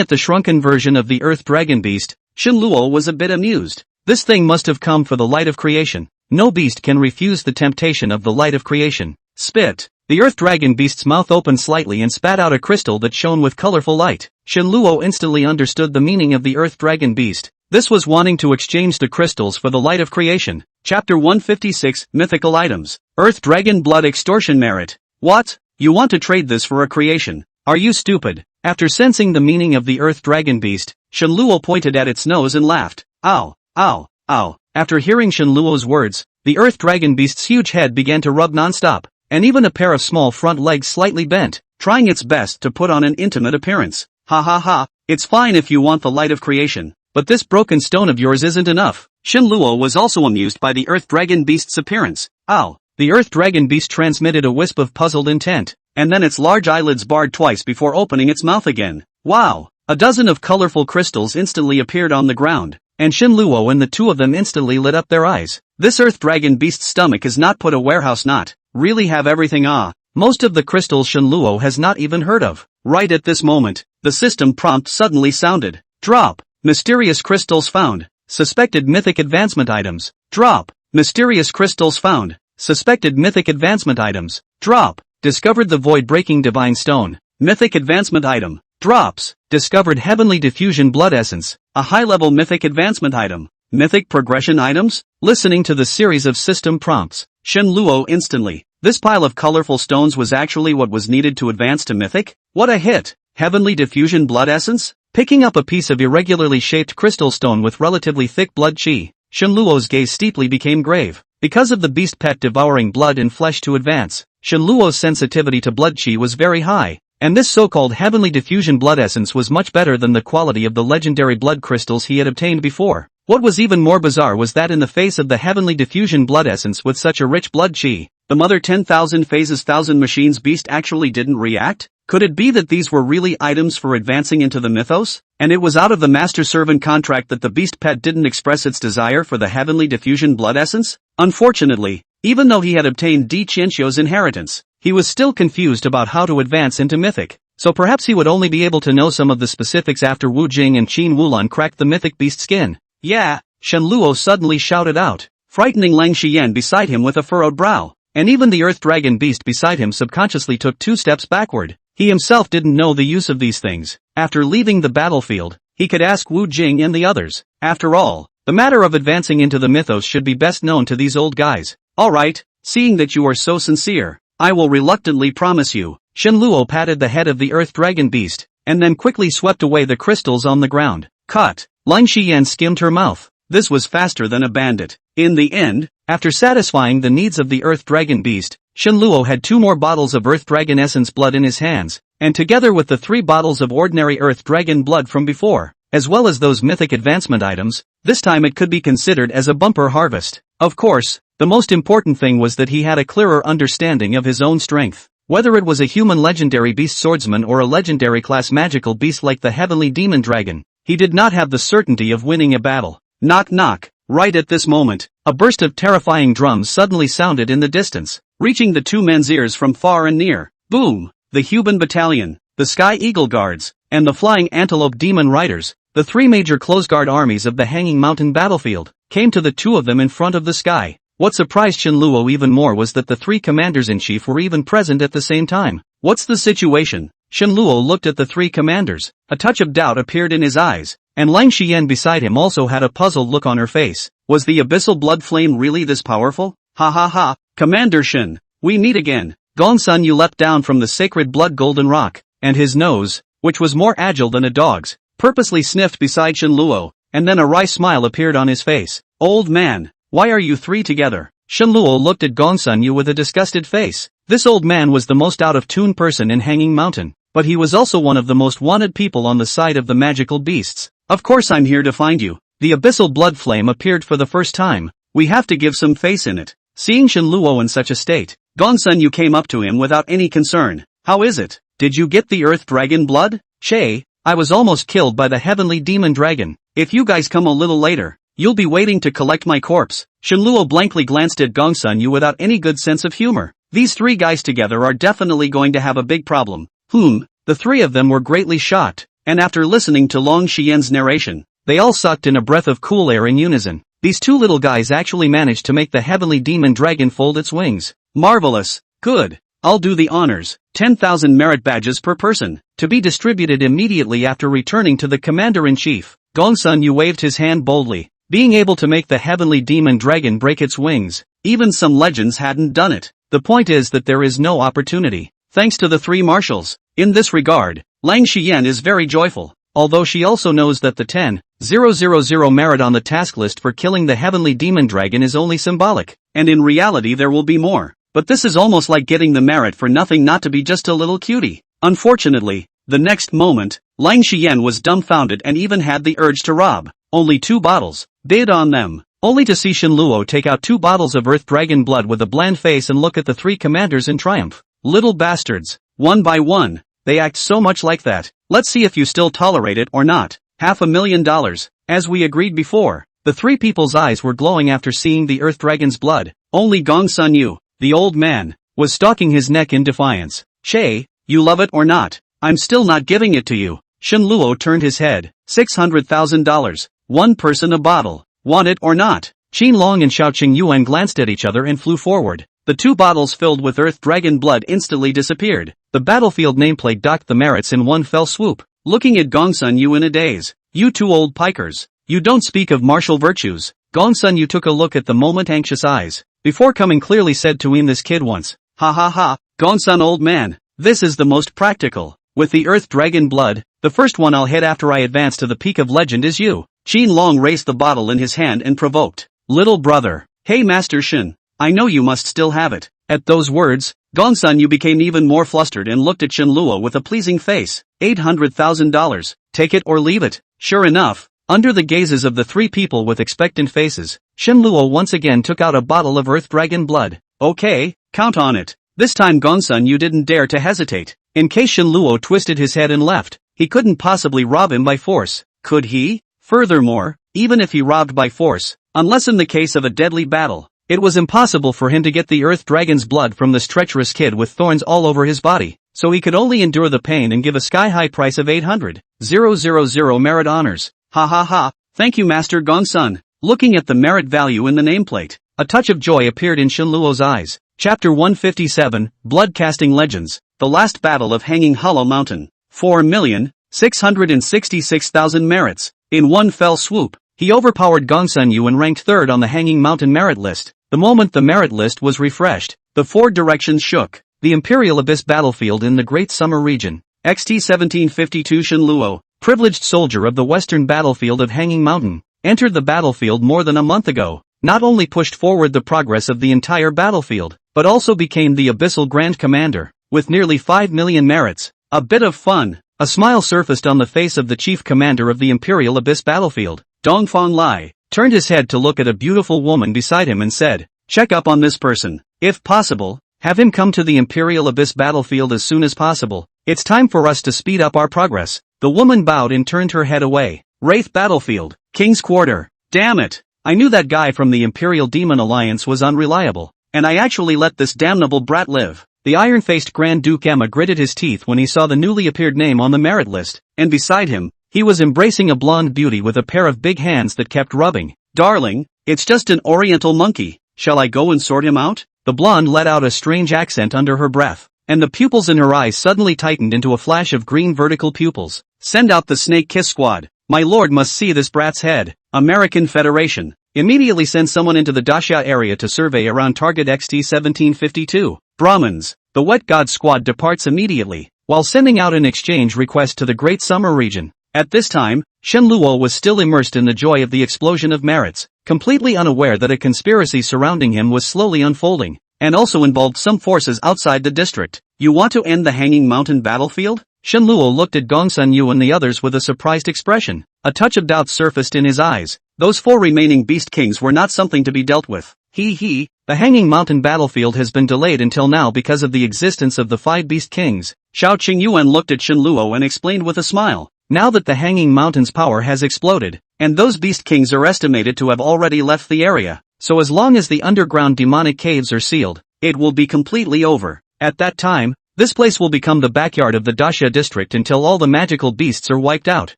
at the shrunken version of the earth dragon beast, Shen Luo was a bit amused. This thing must have come for the light of creation. No beast can refuse the temptation of the light of creation. Spit. The earth dragon beast's mouth opened slightly and spat out a crystal that shone with colorful light. Shen Luo instantly understood the meaning of the earth dragon beast. This was wanting to exchange the crystals for the light of creation. Chapter 156, Mythical Items. Earth Dragon Blood Extortion Merit. What? You want to trade this for a creation? Are you stupid? After sensing the meaning of the Earth Dragon Beast, Shen Luo pointed at its nose and laughed. Ow, ow, ow. After hearing Shen Luo's words, the Earth Dragon Beast's huge head began to rub non-stop, and even a pair of small front legs slightly bent, trying its best to put on an intimate appearance. Ha ha ha, it's fine if you want the light of creation, but this broken stone of yours isn't enough. Shen Luo was also amused by the Earth Dragon Beast's appearance. Ow! The Earth Dragon Beast transmitted a wisp of puzzled intent, and then its large eyelids barred twice before opening its mouth again. Wow! A dozen of colorful crystals instantly appeared on the ground, and Shen Luo and the two of them instantly lit up their eyes. This Earth Dragon Beast's stomach is not put a warehouse not. Really have everything most of the crystals Shen Luo has not even heard of. Right at this moment, the system prompt suddenly sounded. Drop. Mysterious crystals found. Suspected mythic advancement items. Drop. Mysterious crystals found. Suspected mythic advancement items. Drop. Discovered the void-breaking divine stone. Mythic advancement item. Drops. Discovered heavenly diffusion blood essence. A high-level mythic advancement item. Mythic progression items? Listening to the series of system prompts, Shen Luo instantly. This pile of colorful stones was actually what was needed to advance to mythic? What a hit! Heavenly diffusion blood essence? Picking up a piece of irregularly shaped crystal stone with relatively thick blood chi, Shen Luo's gaze steeply became grave. Because of the beast pet devouring blood and flesh to advance, Shen Luo's sensitivity to blood chi was very high, and this so-called heavenly diffusion blood essence was much better than the quality of the legendary blood crystals he had obtained before. What was even more bizarre was that in the face of the heavenly diffusion blood essence with such a rich blood chi, the mother 10,000 phases 1000 machines beast actually didn't react? Could it be that these were really items for advancing into the mythos? And it was out of the master-servant contract that the beast pet didn't express its desire for the heavenly diffusion blood essence? Unfortunately, even though he had obtained Di Qianxiu's inheritance, he was still confused about how to advance into mythic. So perhaps he would only be able to know some of the specifics after Wu Jing and Qin Wulan cracked the mythic beast skin. Yeah, Shen Luo suddenly shouted out, frightening Lang Xiyan beside him with a furrowed brow. And even the Earth Dragon Beast beside him subconsciously took 2 steps backward. He himself didn't know the use of these things. After leaving the battlefield, he could ask Wu Jing and the others. After all, the matter of advancing into the mythos should be best known to these old guys. Alright, seeing that you are so sincere, I will reluctantly promise you. Shen Luo patted the head of the Earth Dragon Beast, and then quickly swept away the crystals on the ground. Cut. Lang Xiyan skimmed her mouth. This was faster than a bandit. In the end, after satisfying the needs of the Earth Dragon Beast, Shen Luo had 2 more bottles of Earth Dragon Essence blood in his hands, and together with the 3 bottles of ordinary Earth Dragon blood from before, as well as those mythic advancement items, this time it could be considered as a bumper harvest. Of course, the most important thing was that he had a clearer understanding of his own strength. Whether it was a human legendary beast swordsman or a legendary class magical beast like the heavenly demon dragon, he did not have the certainty of winning a battle. Knock knock. Right at this moment, a burst of terrifying drums suddenly sounded in the distance, reaching the 2 men's ears from far and near. Boom! The Huban Battalion, the Sky Eagle Guards, and the Flying Antelope Demon Riders, the 3 major close-guard armies of the Hanging Mountain battlefield, came to the 2 of them in front of the sky. What surprised Shen Luo even more was that the 3 commanders-in-chief were even present at the same time. What's the situation? Shen Luo looked at the 3 commanders. A touch of doubt appeared in his eyes, and Lang Xiyan beside him also had a puzzled look on her face. Was the abyssal blood flame really this powerful? Ha ha ha, Commander Shen, we meet again. Gongsun Yu leapt down from the sacred blood golden rock, and his nose, which was more agile than a dog's, purposely sniffed beside Shen Luo, and then a wry smile appeared on his face. Old man, why are you 3 together? Shen Luo looked at Gongsun Yu with a disgusted face. This old man was the most out-of-tune person in Hanging Mountain, but he was also one of the most wanted people on the side of the magical beasts. Of course I'm here to find you. The abyssal blood flame appeared for the first time. We have to give some face in it. Seeing Shen Luo in such a state, Gongsun Yu came up to him without any concern. How is it? Did you get the Earth Dragon blood? Che, I was almost killed by the heavenly demon dragon. If you guys come a little later, you'll be waiting to collect my corpse. Shen Luo blankly glanced at Gongsun Yu without any good sense of humor. These 3 guys together are definitely going to have a big problem. The 3 of them were greatly shocked, and after listening to Lang Xiyan's narration, they all sucked in a breath of cool air in unison. These 2 little guys actually managed to make the heavenly demon dragon fold its wings. Marvelous. Good. I'll do the honors. 10,000 merit badges per person, to be distributed immediately after returning to the commander-in-chief. Gongsun Yu waved his hand boldly. Being able to make the heavenly demon dragon break its wings, even some legends hadn't done it. The point is that there is no opportunity. Thanks to the 3 marshals. In this regard, Lang Xiyan is very joyful. although she also knows that the 10,000 merit on the task list for killing the heavenly demon dragon is only symbolic, and in reality there will be more. But this is almost like getting the merit for nothing, not to be just a little cutie. Unfortunately, the next moment, Lang Xian was dumbfounded and even had the urge to rob. Only 2 bottles. Bid on them. Only to see Shenluo take out 2 bottles of Earth Dragon blood with a bland face and look at the 3 commanders in triumph. Little bastards. One by one. They act so much like that. Let's see if you still tolerate it or not. $500,000. As we agreed before, the 3 people's eyes were glowing after seeing the Earth Dragon's blood. Only Gong Sun Yu, the old man, was stalking his neck in defiance. Che, you love it or not, I'm still not giving it to you. Shenluo turned his head. $600,000. 1 person a bottle. Want it or not? Qin Long and Xiao Qing Yuan glanced at each other and flew forward. The 2 bottles filled with Earth Dragon blood instantly disappeared. The battlefield nameplate docked the merits in one fell swoop. Looking at Gongsun Yu in a daze. You 2 old pikers. You don't speak of martial virtues. Gongsun Yu took a look at the moment anxious eyes. Before coming clearly said to him this kid once. Ha ha ha, Gongsun old man. This is the most practical. With the Earth Dragon blood, the first one I'll hit after I advance to the peak of legend is you. Qin Long raised the bottle in his hand and provoked. Little brother. Hey Master Shin. I know you must still have it. At those words, Gongsun Yu became even more flustered and looked at Shenluo with a pleasing face. $800,000. Take it or leave it. Sure enough, under the gazes of the 3 people with expectant faces, Shenluo once again took out a bottle of Earth Dragon blood. Okay, count on it. This time Gongsun Yu didn't dare to hesitate. In case Shenluo twisted his head and left, he couldn't possibly rob him by force. Could he? Furthermore, even if he robbed by force, unless in the case of a deadly battle, it was impossible for him to get the Earth Dragon's blood from this treacherous kid with thorns all over his body, so he could only endure the pain and give a sky-high price of 800,000 merit honors. Ha ha ha, thank you Master Gongsun. Looking at the merit value in the nameplate, a touch of joy appeared in Shenluo's eyes. Chapter 157, Blood Casting Legends, The Last Battle of Hanging Hollow Mountain. 4,666,000 merits. In one fell swoop, he overpowered Gongsun Yu and ranked 3rd on the Hanging Mountain merit list. The moment the merit list was refreshed, the 4 directions shook. The Imperial Abyss battlefield in the Great Summer region. XT 1752 Shenluo, privileged soldier of the western battlefield of Hanging Mountain, entered the battlefield more than a month ago. Not only pushed forward the progress of the entire battlefield, but also became the Abyssal Grand Commander, with nearly 5 million merits. A bit of fun. A smile surfaced on the face of the chief commander of the Imperial Abyss battlefield. Dongfang Lai turned his head to look at a beautiful woman beside him and said, check up on this person. If possible, have him come to the Imperial Abyss battlefield as soon as possible. It's time for us to speed up our progress. The woman bowed and turned her head away. Wraith battlefield, King's Quarter. Damn it. I knew that guy from the Imperial Demon Alliance was unreliable, and I actually let this damnable brat live. The iron-faced Grand Duke Emma gritted his teeth when he saw the newly appeared name on the merit list, and beside him, he was embracing a blonde beauty with a pair of big hands that kept rubbing. Darling, it's just an oriental monkey. Shall I go and sort him out? The blonde let out a strange accent under her breath, and the pupils in her eyes suddenly tightened into a flash of green vertical pupils. Send out the Snake Kiss Squad. My lord must see this brat's head. American Federation. Immediately send someone into the Daxia area to survey around target XT 1752. Brahmins. The Wet God Squad departs immediately, while sending out an exchange request to the Great Summer region. At this time, Shenluo was still immersed in the joy of the explosion of merits, completely unaware that a conspiracy surrounding him was slowly unfolding, and also involved some forces outside the district. You want to end the Hanging Mountain battlefield? Shenluo looked at Gongsun Yu and the others with a surprised expression. A touch of doubt surfaced in his eyes. Those 4 remaining Beast Kings were not something to be dealt with. The Hanging Mountain battlefield has been delayed until now because of the existence of the 5 Beast Kings. Xiao Qingyuan looked at Shenluo and explained with a smile. Now that the Hanging Mountain's power has exploded, and those Beast Kings are estimated to have already left the area, so as long as the underground demonic caves are sealed, it will be completely over. At that time, this place will become the backyard of the Daxia district until all the magical beasts are wiped out.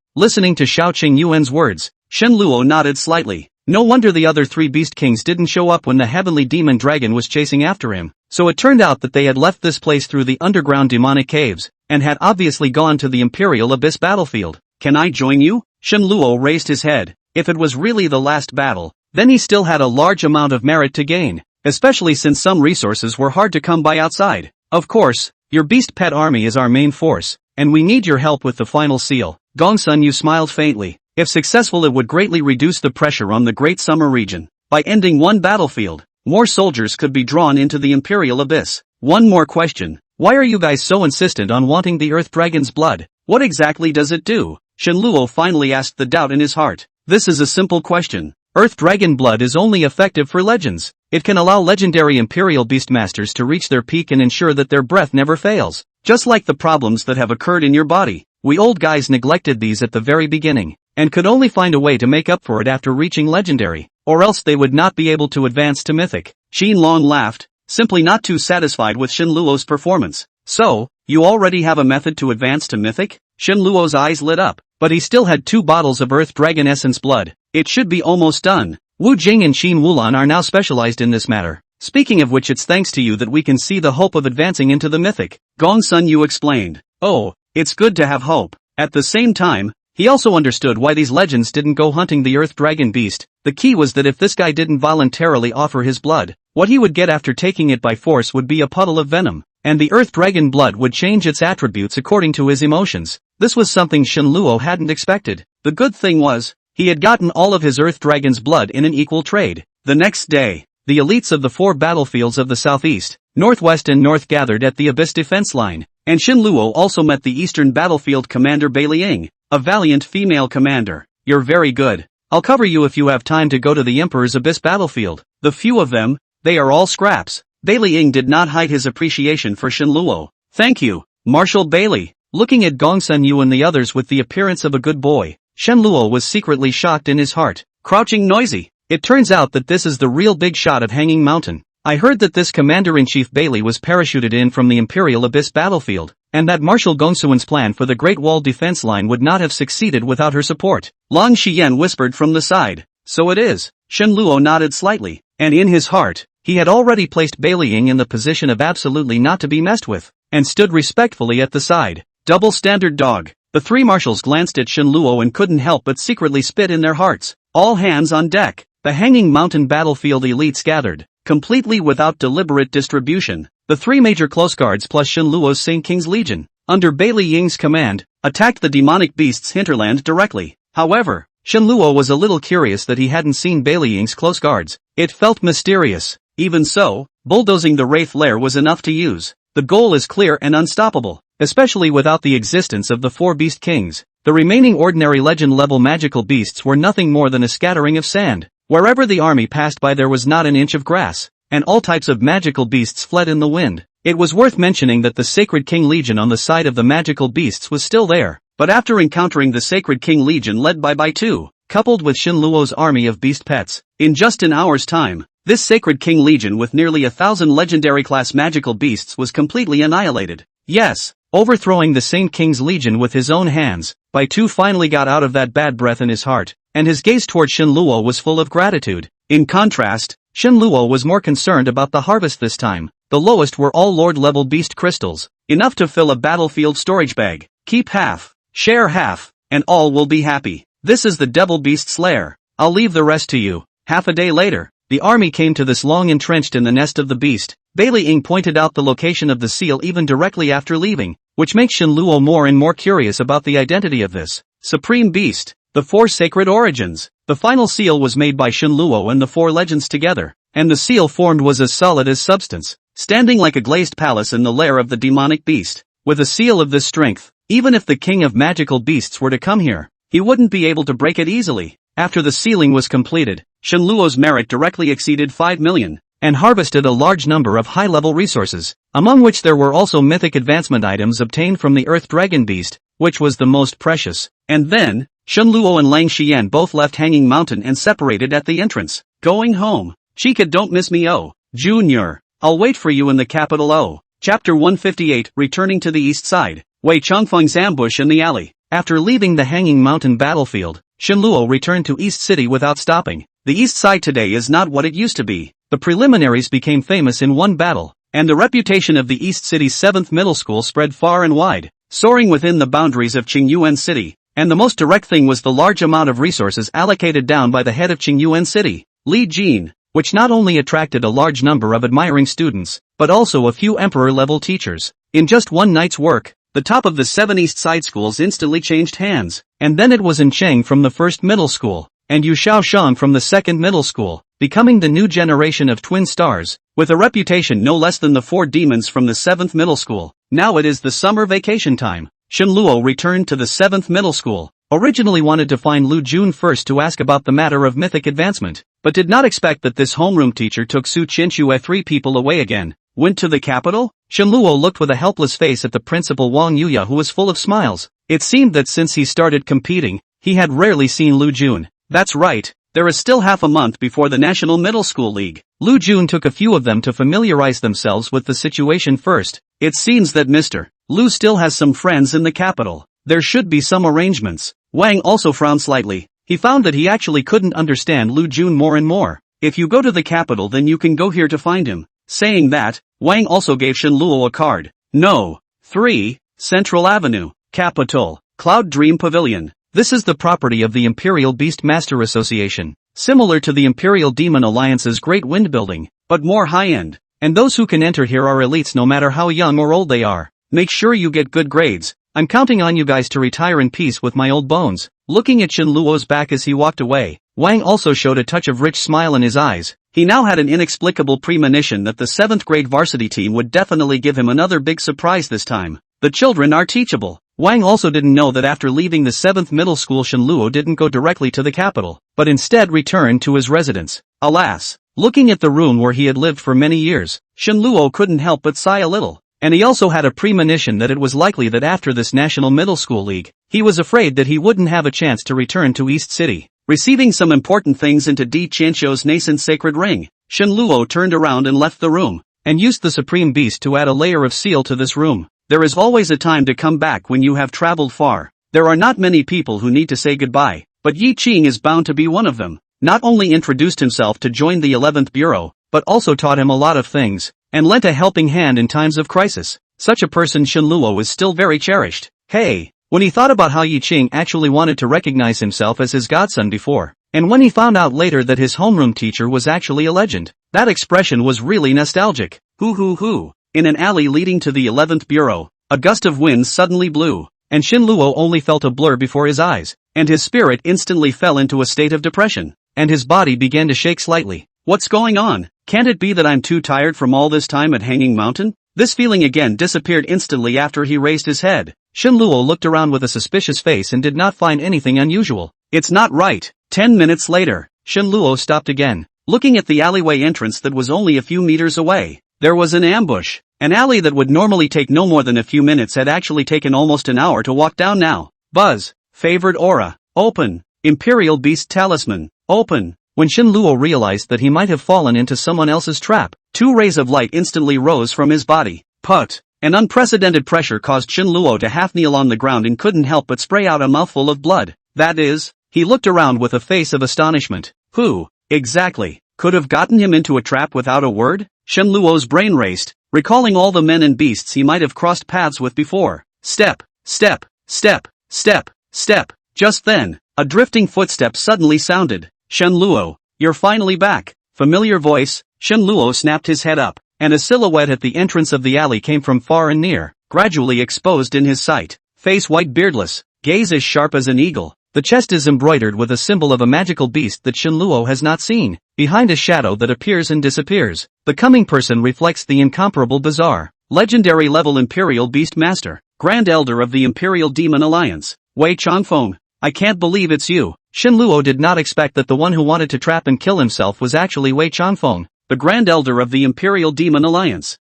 Listening to Xiao Qingyuan's words, Shenluo nodded slightly. No wonder the other 3 Beast Kings didn't show up when the heavenly demon dragon was chasing after him. So it turned out that they had left this place through the underground demonic caves, and had obviously gone to the Imperial Abyss battlefield. Can I join you? Shenluo raised his head. If it was really the last battle, then he still had a large amount of merit to gain, especially since some resources were hard to come by outside. Of course, your beast pet army is our main force, and we need your help with the final seal. Gongsun Yu smiled faintly. If successful, it would greatly reduce the pressure on the Great Summer region. By ending one battlefield, more soldiers could be drawn into the Imperial Abyss. One more question. Why are you guys so insistent on wanting the Earth Dragon's blood? What exactly does it do? Shenluo finally asked the doubt in his heart. This is a simple question. Earth Dragon blood is only effective for legends. It can allow legendary Imperial Beastmasters to reach their peak and ensure that their breath never fails. Just like the problems that have occurred in your body. We old guys neglected these at the very beginning, and could only find a way to make up for it after reaching legendary, or else they would not be able to advance to mythic. Xin Long laughed, simply not too satisfied with Shenluo's performance. So, you already have a method to advance to mythic? Shenluo's eyes lit up, but he still had 2 bottles of Earth Dragon Essence blood. It should be almost done. Wu Jing and Xin Wulan are now specialized in this matter. Speaking of which, it's thanks to you that we can see the hope of advancing into the mythic. Gongsun Yu explained. Oh, it's good to have hope. At the same time, he also understood why these legends didn't go hunting the Earth Dragon beast. The key was that if this guy didn't voluntarily offer his blood, what he would get after taking it by force would be a puddle of venom, and the Earth Dragon blood would change its attributes according to his emotions. This was something Shenluo hadn't expected. The good thing was, he had gotten all of his Earth Dragon's blood in an equal trade. The next day, the elites of the 4 battlefields of the southeast, northwest and north gathered at the Abyss defense line, and Shenluo also met the eastern battlefield commander Beiliying, a valiant female commander. You're very good. I'll cover you if you have time to go to the Emperor's Abyss battlefield. The few of them, they are all scraps. Beiliying did not hide his appreciation for Shenluo. Thank you, Marshal Bailey. Looking at Gongsun Yu and the others with the appearance of a good boy, Shenluo was secretly shocked in his heart. Crouching noisy. It turns out that this is the real big shot at Hanging Mountain. I heard that this Commander-in-Chief Bailey was parachuted in from the Imperial Abyss battlefield, and that Marshal Gongsuan's plan for the Great Wall defense line would not have succeeded without her support. Lang Xian whispered from the side. So it is. Shenluo nodded slightly, and in his heart, he had already placed Beiliying in the position of absolutely not to be messed with, and stood respectfully at the side. Double standard dog. The 3 marshals glanced at Shenluo and couldn't help but secretly spit in their hearts. All hands on deck. The Hanging Mountain battlefield elites gathered, completely without deliberate distribution. The 3 major close guards plus Shenluo's Saint King's Legion, under Beiliying's command, attacked the demonic beast's hinterland directly. However, Shenluo was a little curious that he hadn't seen Beiliying's close guards. It felt mysterious. Even so, bulldozing the Wraith Lair was enough to use. The goal is clear and unstoppable, especially without the existence of the 4 Beast Kings. The remaining ordinary legend-level magical beasts were nothing more than a scattering of sand. Wherever the army passed by there was not an inch of grass, and all types of magical beasts fled in the wind. It was worth mentioning that the Sacred King Legion on the side of the magical beasts was still there, but after encountering the Sacred King Legion led by Baitu, coupled with Shenluo's army of beast pets, in just an hour's time, this Sacred King Legion with nearly 1,000 legendary-class magical beasts was completely annihilated. Yes, overthrowing the Saint King's Legion with his own hands, Baitu finally got out of that bad breath in his heart, and his gaze toward Shenluo was full of gratitude. In contrast, Shenluo was more concerned about the harvest this time. The lowest were all Lord-level beast crystals, enough to fill a battlefield storage bag. Keep half, share half, and all will be happy. This is the Devil Beast's lair. I'll leave the rest to you. Half a day later, the army came to this long entrenched in the nest of the beast. Beiliying pointed out the location of the seal even directly after leaving, which makes Shenluo more and more curious about the identity of this supreme beast. The 4 sacred origins. The final seal was made by Shenluo and the 4 legends together, and the seal formed was as solid as substance, standing like a glazed palace in the lair of the demonic beast. With a seal of this strength, even if the king of magical beasts were to come here, he wouldn't be able to break it easily. After the sealing was completed, Shenluo's merit directly exceeded 5 million, and harvested a large number of high-level resources, among which there were also mythic advancement items obtained from the Earth Dragon Beast, which was the most precious. And then, Shenluo and Lang Xian both left Hanging Mountain and separated at the entrance. Going home. Chica, don't miss me, oh, Junior. I'll wait for you in the capital, oh. Chapter 158, Returning to the East Side. Wei Chongfeng's ambush in the alley. After leaving the Hanging Mountain battlefield, Shenluo returned to East City without stopping. The East Side today is not what it used to be. The preliminaries became famous in one battle, and the reputation of the East City's 7th middle school spread far and wide, soaring within the boundaries of Qingyuan City. And the most direct thing was the large amount of resources allocated down by the head of Qingyuan City, Li Jun, which not only attracted a large number of admiring students, but also a few emperor-level teachers. In just one night's work, the top of the 7 East Side schools instantly changed hands, and then it was in Cheng from the first middle school, and Yu Xiaoshang from the second middle school, becoming the new generation of twin stars, with a reputation no less than the 4 demons from the 7th middle school. Now it is the summer vacation time. Shen Luo returned to the 7th middle school, originally wanted to find Lu Jun first to ask about the matter of mythic advancement, but did not expect that this homeroom teacher took Su Qinshu 3 people away again. Went to the capital? Shen Luo looked with a helpless face at the principal Wang Yuya, who was full of smiles. It seemed that since he started competing, he had rarely seen Lu Jun. That's right, there is still half a month before the National Middle School League. Lu Jun took a few of them to familiarize themselves with the situation first. It seems that Mr. Lu still has some friends in the capital. There should be some arrangements. Wang also frowned slightly. He found that he actually couldn't understand Lu Jun more and more. If you go to the capital, then you can go here to find him. Saying that, Wang also gave Shen Luo a card. No. 3, Central Avenue, Capital, Cloud Dream Pavilion. This is the property of the Imperial Beast Master Association, similar to the Imperial Demon Alliance's Great Wind Building, but more high-end. And those who can enter here are elites no matter how young or old they are. Make sure you get good grades. I'm counting on you guys to retire in peace with my old bones. Looking at Shen Luo's back as he walked away, Wang also showed a touch of rich smile in his eyes. He now had an inexplicable premonition that the 7th grade varsity team would definitely give him another big surprise this time. The children are teachable. Wang also didn't know that after leaving the 7th middle school, Shen Luo didn't go directly to the capital, but instead returned to his residence. Alas, looking at the room where he had lived for many years, Shen Luo couldn't help but sigh a little. And he also had a premonition that it was likely that after this National Middle School League, he was afraid that he wouldn't have a chance to return to East City. Receiving some important things into Di Qianqiu's nascent sacred ring, Shen Luo turned around and left the room, and used the Supreme Beast to add a layer of seal to this room. There is always a time to come back when you have traveled far. There are not many people who need to say goodbye, but Yi Qing is bound to be one of them. Not only introduced himself to join the 11th Bureau, but also taught him a lot of things, and lent a helping hand in times of crisis. Such a person Shen Luo is still very cherished. Hey! When he thought about how Yi Qing actually wanted to recognize himself as his godson before, and when he found out later that his homeroom teacher was actually a legend, that expression was really nostalgic. Hoo. In an alley leading to the 11th Bureau, a gust of wind suddenly blew, and Shen Luo only felt a blur before his eyes, and his spirit instantly fell into a state of depression, and his body began to shake slightly. What's going on? Can't it be that I'm too tired from all this time at Hanging Mountain? This feeling again disappeared instantly after he raised his head. Shen Luo looked around with a suspicious face and did not find anything unusual. It's not right. 10 minutes later, Shen Luo stopped again, looking at the alleyway entrance that was only a few meters away. There was an ambush. An alley that would normally take no more than a few minutes had actually taken almost an hour to walk down now. Buzz. Favored aura. Open. Imperial Beast Talisman. Open. When Shen Luo realized that he might have fallen into someone else's trap, 2 rays of light instantly rose from his body. Put. An unprecedented pressure caused Shen Luo to half kneel on the ground and couldn't help but spray out a mouthful of blood. That is, he looked around with a face of astonishment. Who, exactly, could have gotten him into a trap without a word? Shen Luo's brain raced, recalling all the men and beasts he might have crossed paths with before. Step, step, step, step, step. Just then, a drifting footstep suddenly sounded. Shen Luo, you're finally back. Familiar voice. Shen Luo snapped his head up, and a silhouette at the entrance of the alley came from far and near, gradually exposed in his sight. Face white, beardless, gaze as sharp as an eagle. The chest is embroidered with a symbol of a magical beast that Shen Luo has not seen, behind a shadow that appears and disappears. The coming person reflects the incomparable bizarre, legendary level Imperial Beast Master, Grand Elder of the Imperial Demon Alliance, Wei Changfeng. I can't believe it's you. Shen Luo did not expect that the one who wanted to trap and kill himself was actually Wei Changfeng, the Grand Elder of the Imperial Demon Alliance.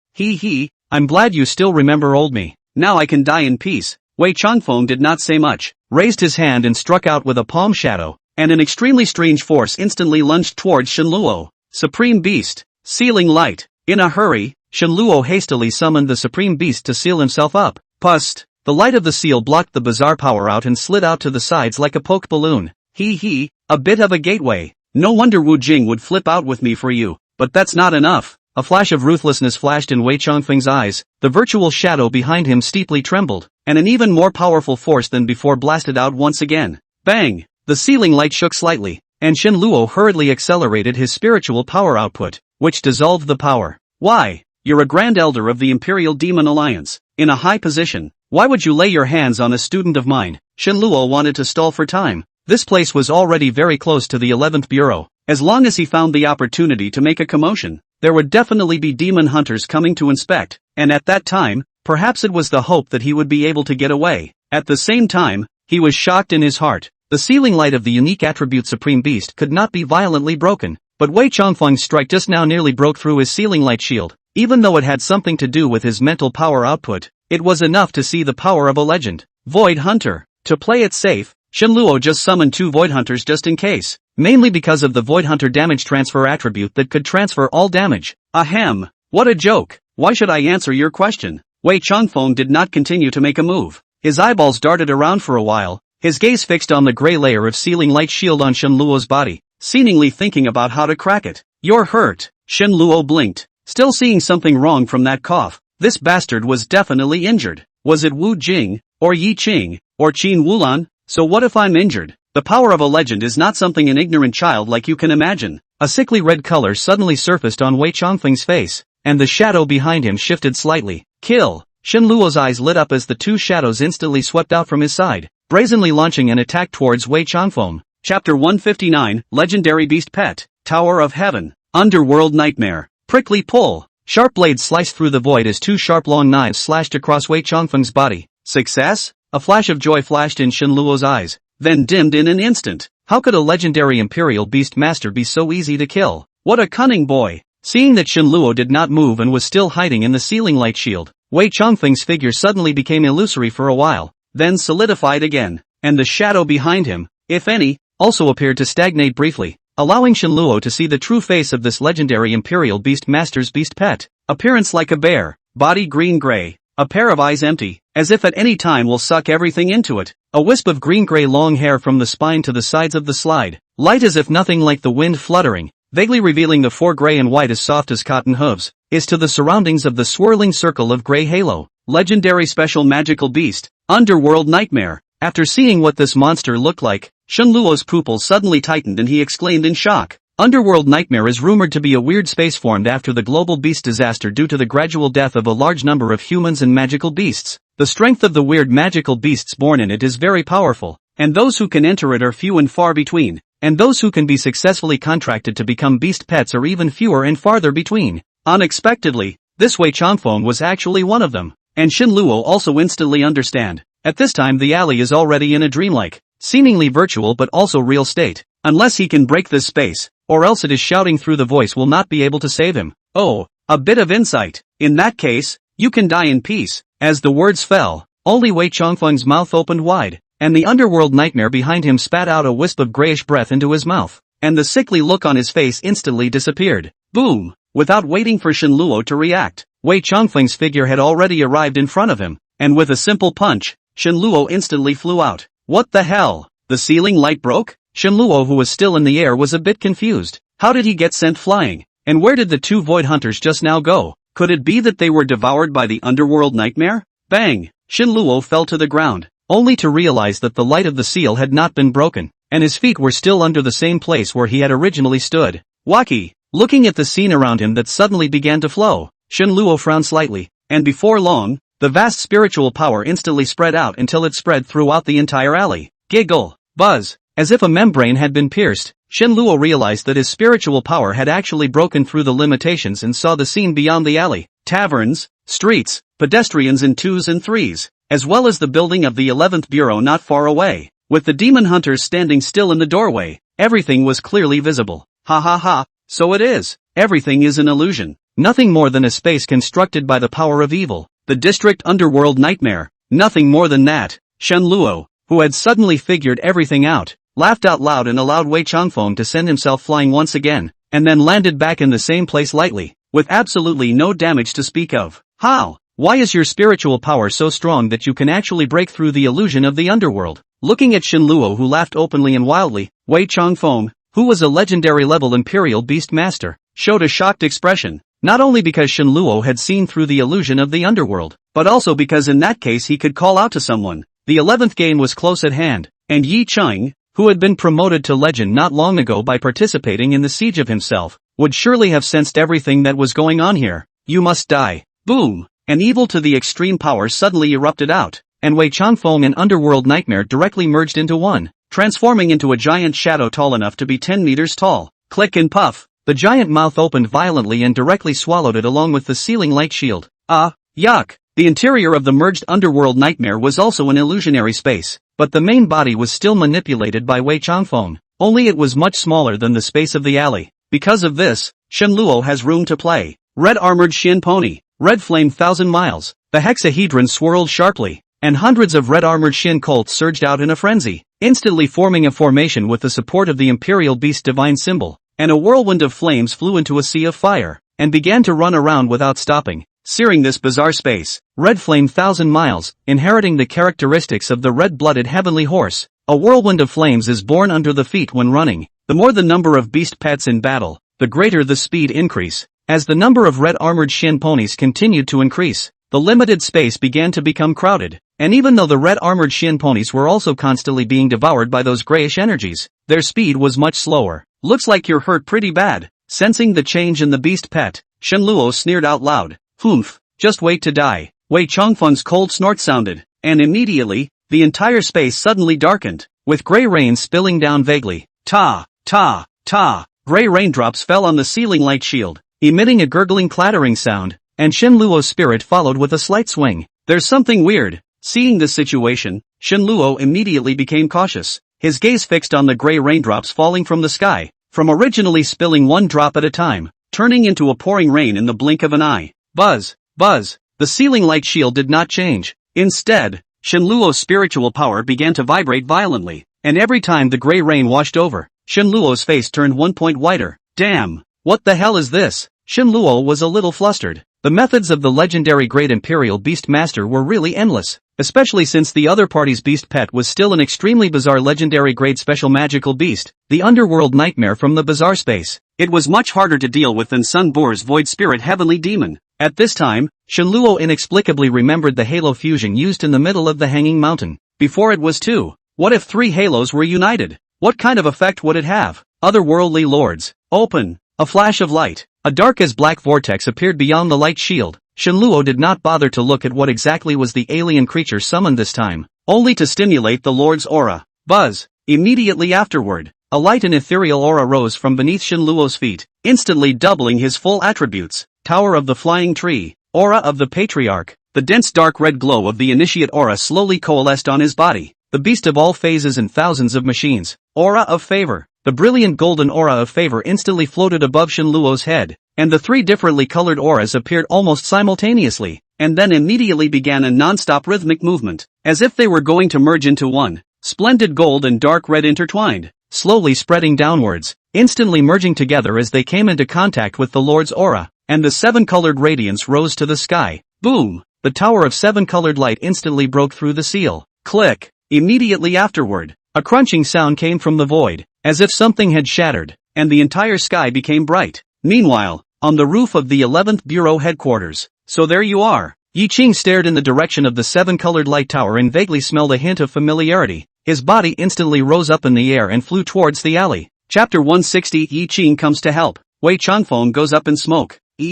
I'm glad you still remember old me. Now I can die in peace. Wei Changfeng did not say much, raised his hand and struck out with a palm shadow, and an extremely strange force instantly lunged towards Shen Luo. Supreme Beast. Sealing light. In a hurry, Shen Luo hastily summoned the Supreme Beast to seal himself up. Pust. The light of the seal blocked the bizarre power out and slid out to the sides like a poked balloon. A bit of a gateway. No wonder Wu Jing would flip out with me for you, but that's not enough. A flash of ruthlessness flashed in Wei Changfeng's eyes. The virtual shadow behind him steeply trembled, and an even more powerful force than before blasted out once again. Bang! The ceiling light shook slightly, and Shen Luo hurriedly accelerated his spiritual power output, which dissolved the power. Why? You're a Grand Elder of the Imperial Demon Alliance, in a high position. Why would you lay your hands on a student of mine? Shen Luo wanted to stall for time. This place was already very close to the 11th Bureau. As long as he found the opportunity to make a commotion, there would definitely be demon hunters coming to inspect, and at that time, perhaps it was the hope that he would be able to get away. At the same time, he was shocked in his heart. The sealing light of the unique attribute Supreme Beast could not be violently broken, but Wei Chongfeng's strike just now nearly broke through his sealing light shield. Even though it had something to do with his mental power output, it was enough to see the power of a legend. Void Hunter. To play it safe, Shen Luo just summoned 2 Void Hunters just in case, mainly because of the Void Hunter damage transfer attribute that could transfer all damage. Ahem. What a joke. Why should I answer your question? Wei Chongfeng did not continue to make a move. His eyeballs darted around for a while, his gaze fixed on the gray layer of sealing light shield on Shen Luo's body, seemingly thinking about how to crack it. You're hurt. Shen Luo blinked, still seeing something wrong from that cough. This bastard was definitely injured. Was it Wu Jing, or Yi Qing, or Qin Wulan? So what if I'm injured? The power of a legend is not something an ignorant child like you can imagine. A sickly red color suddenly surfaced on Wei Chongfeng's face, and the shadow behind him shifted slightly. Kill! Shen Luo's eyes lit up as the 2 shadows instantly swept out from his side, brazenly launching an attack towards Wei Chongfeng. Chapter 159, Legendary Beast Pet, Tower of Heaven, Underworld Nightmare, Prickly Pull. Sharp blades sliced through the void as 2 sharp long knives slashed across Wei Chongfeng's body. Success? A flash of joy flashed in Shen Luo's eyes, then dimmed in an instant. How could a legendary Imperial Beast Master be so easy to kill? What a cunning boy! Seeing that Shen Luo did not move and was still hiding in the sealing light shield, Wei Chongfeng's figure suddenly became illusory for a while, then solidified again, and the shadow behind him, if any, also appeared to stagnate briefly, allowing Shen Luo to see the true face of this legendary Imperial Beast Master's beast pet. Appearance like a bear, body green-gray, a pair of eyes empty, as if at any time will suck everything into it, a wisp of green-gray long hair from the spine to the sides of the slide, light as if nothing like the wind fluttering, vaguely revealing the 4 gray and white as soft as cotton hooves, is to the surroundings of the swirling circle of gray halo. Legendary special magical beast, Underworld Nightmare. After seeing what this monster looked like, Shen Luo's pupils suddenly tightened and he exclaimed in shock. Underworld Nightmare is rumored to be a weird space formed after the global beast disaster due to the gradual death of a large number of humans and magical beasts. The strength of the weird magical beasts born in it is very powerful, and those who can enter it are few and far between, and those who can be successfully contracted to become beast pets are even fewer and farther between. Unexpectedly, this Wei Chongfeng was actually one of them, and Shen Luo also instantly understand. At this time the alley is already in a dreamlike, seemingly virtual but also real state, unless he can break this space, or else it is shouting through the voice will not be able to save him. Oh, a bit of insight. In that case, you can die in peace. As the words fell, only Wei Chongfeng's mouth opened wide, and the underworld nightmare behind him spat out a wisp of grayish breath into his mouth, and the sickly look on his face instantly disappeared. Boom! Without waiting for Shen Luo to react, Wei Chongfeng's figure had already arrived in front of him, and with a simple punch, Shen Luo instantly flew out. What the hell? The ceiling light broke? Shen Luo, who was still in the air, was a bit confused. How did he get sent flying? And where did the 2 void hunters just now go? Could it be that they were devoured by the underworld nightmare? Bang! Shen Luo fell to the ground, only to realize that the light of the seal had not been broken, and his feet were still under the same place where he had originally stood. Wacky! Looking at the scene around him that suddenly began to flow, Shen Luo frowned slightly, and before long, the vast spiritual power instantly spread out until it spread throughout the entire alley. Giggle! Buzz! As if a membrane had been pierced, Shen Luo realized that his spiritual power had actually broken through the limitations and saw the scene beyond the alley. Taverns, streets, pedestrians in 2s and 3s, as well as the building of the 11th Bureau not far away. With the demon hunters standing still in the doorway, everything was clearly visible. Ha ha ha, so it is. Everything is an illusion. Nothing more than a space constructed by the power of evil. The district underworld nightmare. Nothing more than that. Shen Luo, who had suddenly figured everything out, laughed out loud and allowed Wei Chongfeng to send himself flying once again, and then landed back in the same place lightly, with absolutely no damage to speak of. How? Why is your spiritual power so strong that you can actually break through the illusion of the underworld? Looking at Shen Luo, who laughed openly and wildly, Wei Chongfeng, who was a legendary level Imperial Beast Master, showed a shocked expression, not only because Shen Luo had seen through the illusion of the underworld, but also because in that case he could call out to someone. The 11th game was close at hand, and Yi Qing, who had been promoted to legend not long ago by participating in the siege of himself, would surely have sensed everything that was going on here. You must die. Boom! An evil to the extreme power suddenly erupted out, and Wei Changfeng and Underworld Nightmare directly merged into one, transforming into a giant shadow tall enough to be 10 meters tall. Click and puff, the giant mouth opened violently and directly swallowed it along with the ceiling light shield. Yuck! The interior of the merged Underworld Nightmare was also an illusionary space, but the main body was still manipulated by Wei Changfeng, only it was much smaller than the space of the alley. Because of this, Shenluo has room to play. Red Armored Shin Pony, Red Flame 1000 Miles. The hexahedron swirled sharply, and hundreds of Red Armored Shin colts surged out in a frenzy, instantly forming a formation with the support of the Imperial Beast Divine symbol, and a whirlwind of flames flew into a sea of fire, and began to run around without stopping, searing this bizarre space. Red Flame 1000 Miles, inheriting the characteristics of the red-blooded heavenly horse. A whirlwind of flames is born under the feet when running. The more the number of beast pets in battle, the greater the speed increase. As the number of red armored shin ponies continued to increase, the limited space began to become crowded, and even though the red armored shin ponies were also constantly being devoured by those grayish energies, their speed was much slower. Looks like you're hurt pretty bad. Sensing the change in the beast pet, Shenluo sneered out loud. Humph, just wait to die. Wei Changfeng's cold snort sounded, and immediately, the entire space suddenly darkened, with gray rain spilling down vaguely. Ta, ta, ta. Gray raindrops fell on the ceiling light shield, emitting a gurgling clattering sound, and Shenluo's spirit followed with a slight swing. There's something weird. Seeing this situation, Shenluo immediately became cautious, his gaze fixed on the gray raindrops falling from the sky, from originally spilling one drop at a time, turning into a pouring rain in the blink of an eye. Buzz, buzz. The ceiling light shield did not change. Instead, Shenluo's spiritual power began to vibrate violently, and every time the gray rain washed over, Shenluo's face turned 1 point whiter. Damn! What the hell is this? Shenluo was a little flustered. The methods of the legendary Great Imperial Beast Master were really endless, especially since the other party's beast pet was still an extremely bizarre legendary grade special magical beast, the Underworld Nightmare from the bizarre space. It was much harder to deal with than Sun Boar's Void Spirit Heavenly Demon. At this time, Shenluo inexplicably remembered the halo fusion used in the middle of the Hanging Mountain. Before it was 2. What if 3 halos were united? What kind of effect would it have? Otherworldly lords. Open. A flash of light. A dark as black vortex appeared beyond the light shield. Shenluo did not bother to look at what exactly was the alien creature summoned this time, only to stimulate the lord's aura. Buzz. Immediately afterward, a light and ethereal aura rose from beneath Shenluo's feet, instantly doubling his full attributes. Tower of the Flying Tree. Aura of the Patriarch. The dense dark red glow of the initiate aura slowly coalesced on his body. The beast of all phases and thousands of machines. Aura of Favor. The brilliant golden aura of favor instantly floated above Shenluo's head, and the 3 differently colored auras appeared almost simultaneously, and then immediately began a non-stop rhythmic movement, as if they were going to merge into one. Splendid gold and dark red intertwined, slowly spreading downwards, instantly merging together as they came into contact with the Lord's aura, and the 7-colored radiance rose to the sky. Boom! The tower of 7-colored light instantly broke through the seal. Click! Immediately afterward, a crunching sound came from the void, as if something had shattered, and the entire sky became bright. Meanwhile, on the roof of the 11th Bureau headquarters, so there you are. Yi Qing stared in the direction of the 7-colored light tower and vaguely smelled a hint of familiarity. His body instantly rose up in the air and flew towards the alley. Chapter 160 Yi Qing comes to help. Wei Changfeng goes up in smoke. The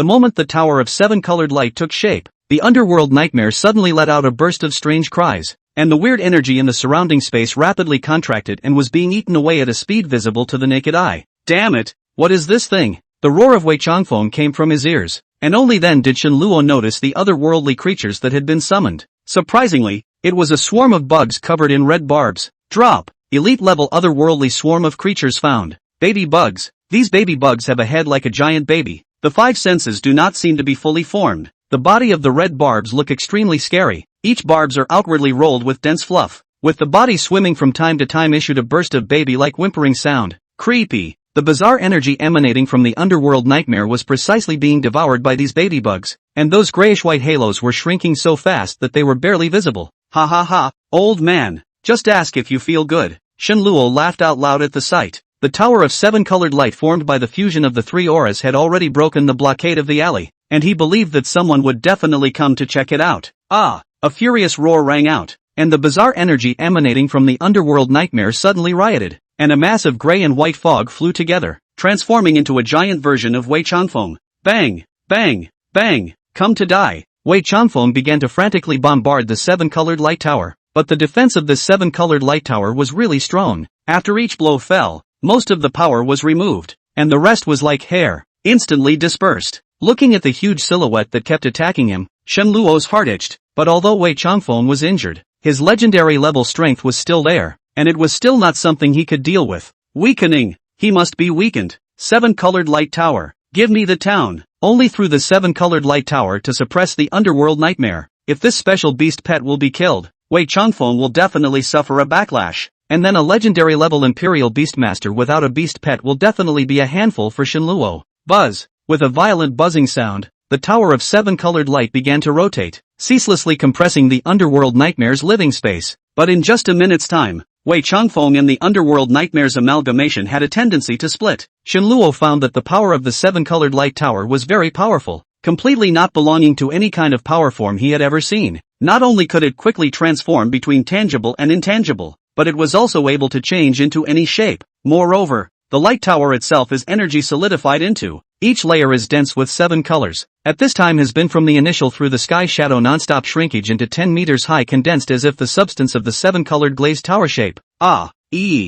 moment the tower of 7-colored light took shape, the underworld nightmare suddenly let out a burst of strange cries, and the weird energy in the surrounding space rapidly contracted and was being eaten away at a speed visible to the naked eye. Damn it! What is this thing? The roar of Wei Changfeng came from his ears, and only then did Shenluo notice the otherworldly creatures that had been summoned. Surprisingly, it was a swarm of bugs covered in red barbs. Drop! Elite-level otherworldly swarm of creatures found. Baby bugs. These baby bugs have a head like a giant baby. The 5 senses do not seem to be fully formed. The body of the red barbs look extremely scary. Each barbs are outwardly rolled with dense fluff. With the body swimming from time to time issued a burst of baby-like whimpering sound. Creepy. The bizarre energy emanating from the underworld nightmare was precisely being devoured by these baby bugs, and those grayish-white halos were shrinking so fast that they were barely visible. Ha ha ha, old man. Just ask if you feel good. Shenluo laughed out loud at the sight. The tower of 7-colored light formed by the fusion of the 3 auras had already broken the blockade of the alley, and he believed that someone would definitely come to check it out. Ah! A furious roar rang out, and the bizarre energy emanating from the underworld nightmare suddenly rioted, and a mass of gray and white fog flew together. transforming into a giant version of Wei Changfeng. Bang! Bang! Bang! Come to die! Wei Changfeng began to frantically bombard the 7-colored light tower, but the defense of this 7-colored light tower was really strong. After each blow fell, most of the power was removed, and the rest was like hair, instantly dispersed. Looking at the huge silhouette that kept attacking him, Shen Luo's heart itched, but although Wei Changfeng was injured, his legendary level strength was still there, and it was still not something he could deal with. Weakening! He must be weakened. 7-colored light tower. Give me the town. Only through the 7-colored light tower to suppress the underworld nightmare. If this special beast pet will be killed, Wei Changfeng will definitely suffer a backlash. And then a legendary level Imperial Beastmaster without a beast pet will definitely be a handful for Shen Luo. Buzz! With a violent buzzing sound, the tower of 7-colored light began to rotate, ceaselessly compressing the underworld nightmare's living space. But in just a minute's time, Wei Changfeng and the underworld nightmare's amalgamation had a tendency to split. Shen Luo found that the power of the 7-colored light tower was very powerful, completely not belonging to any kind of power form he had ever seen. Not only could it quickly transform between tangible and intangible, but it was also able to change into any shape. Moreover, the light tower itself is energy solidified into. Each layer is dense with 7 colors. At this time has been from the initial through the sky shadow non-stop shrinkage into 10 meters high condensed as if the substance of the 7-colored glazed tower shape. The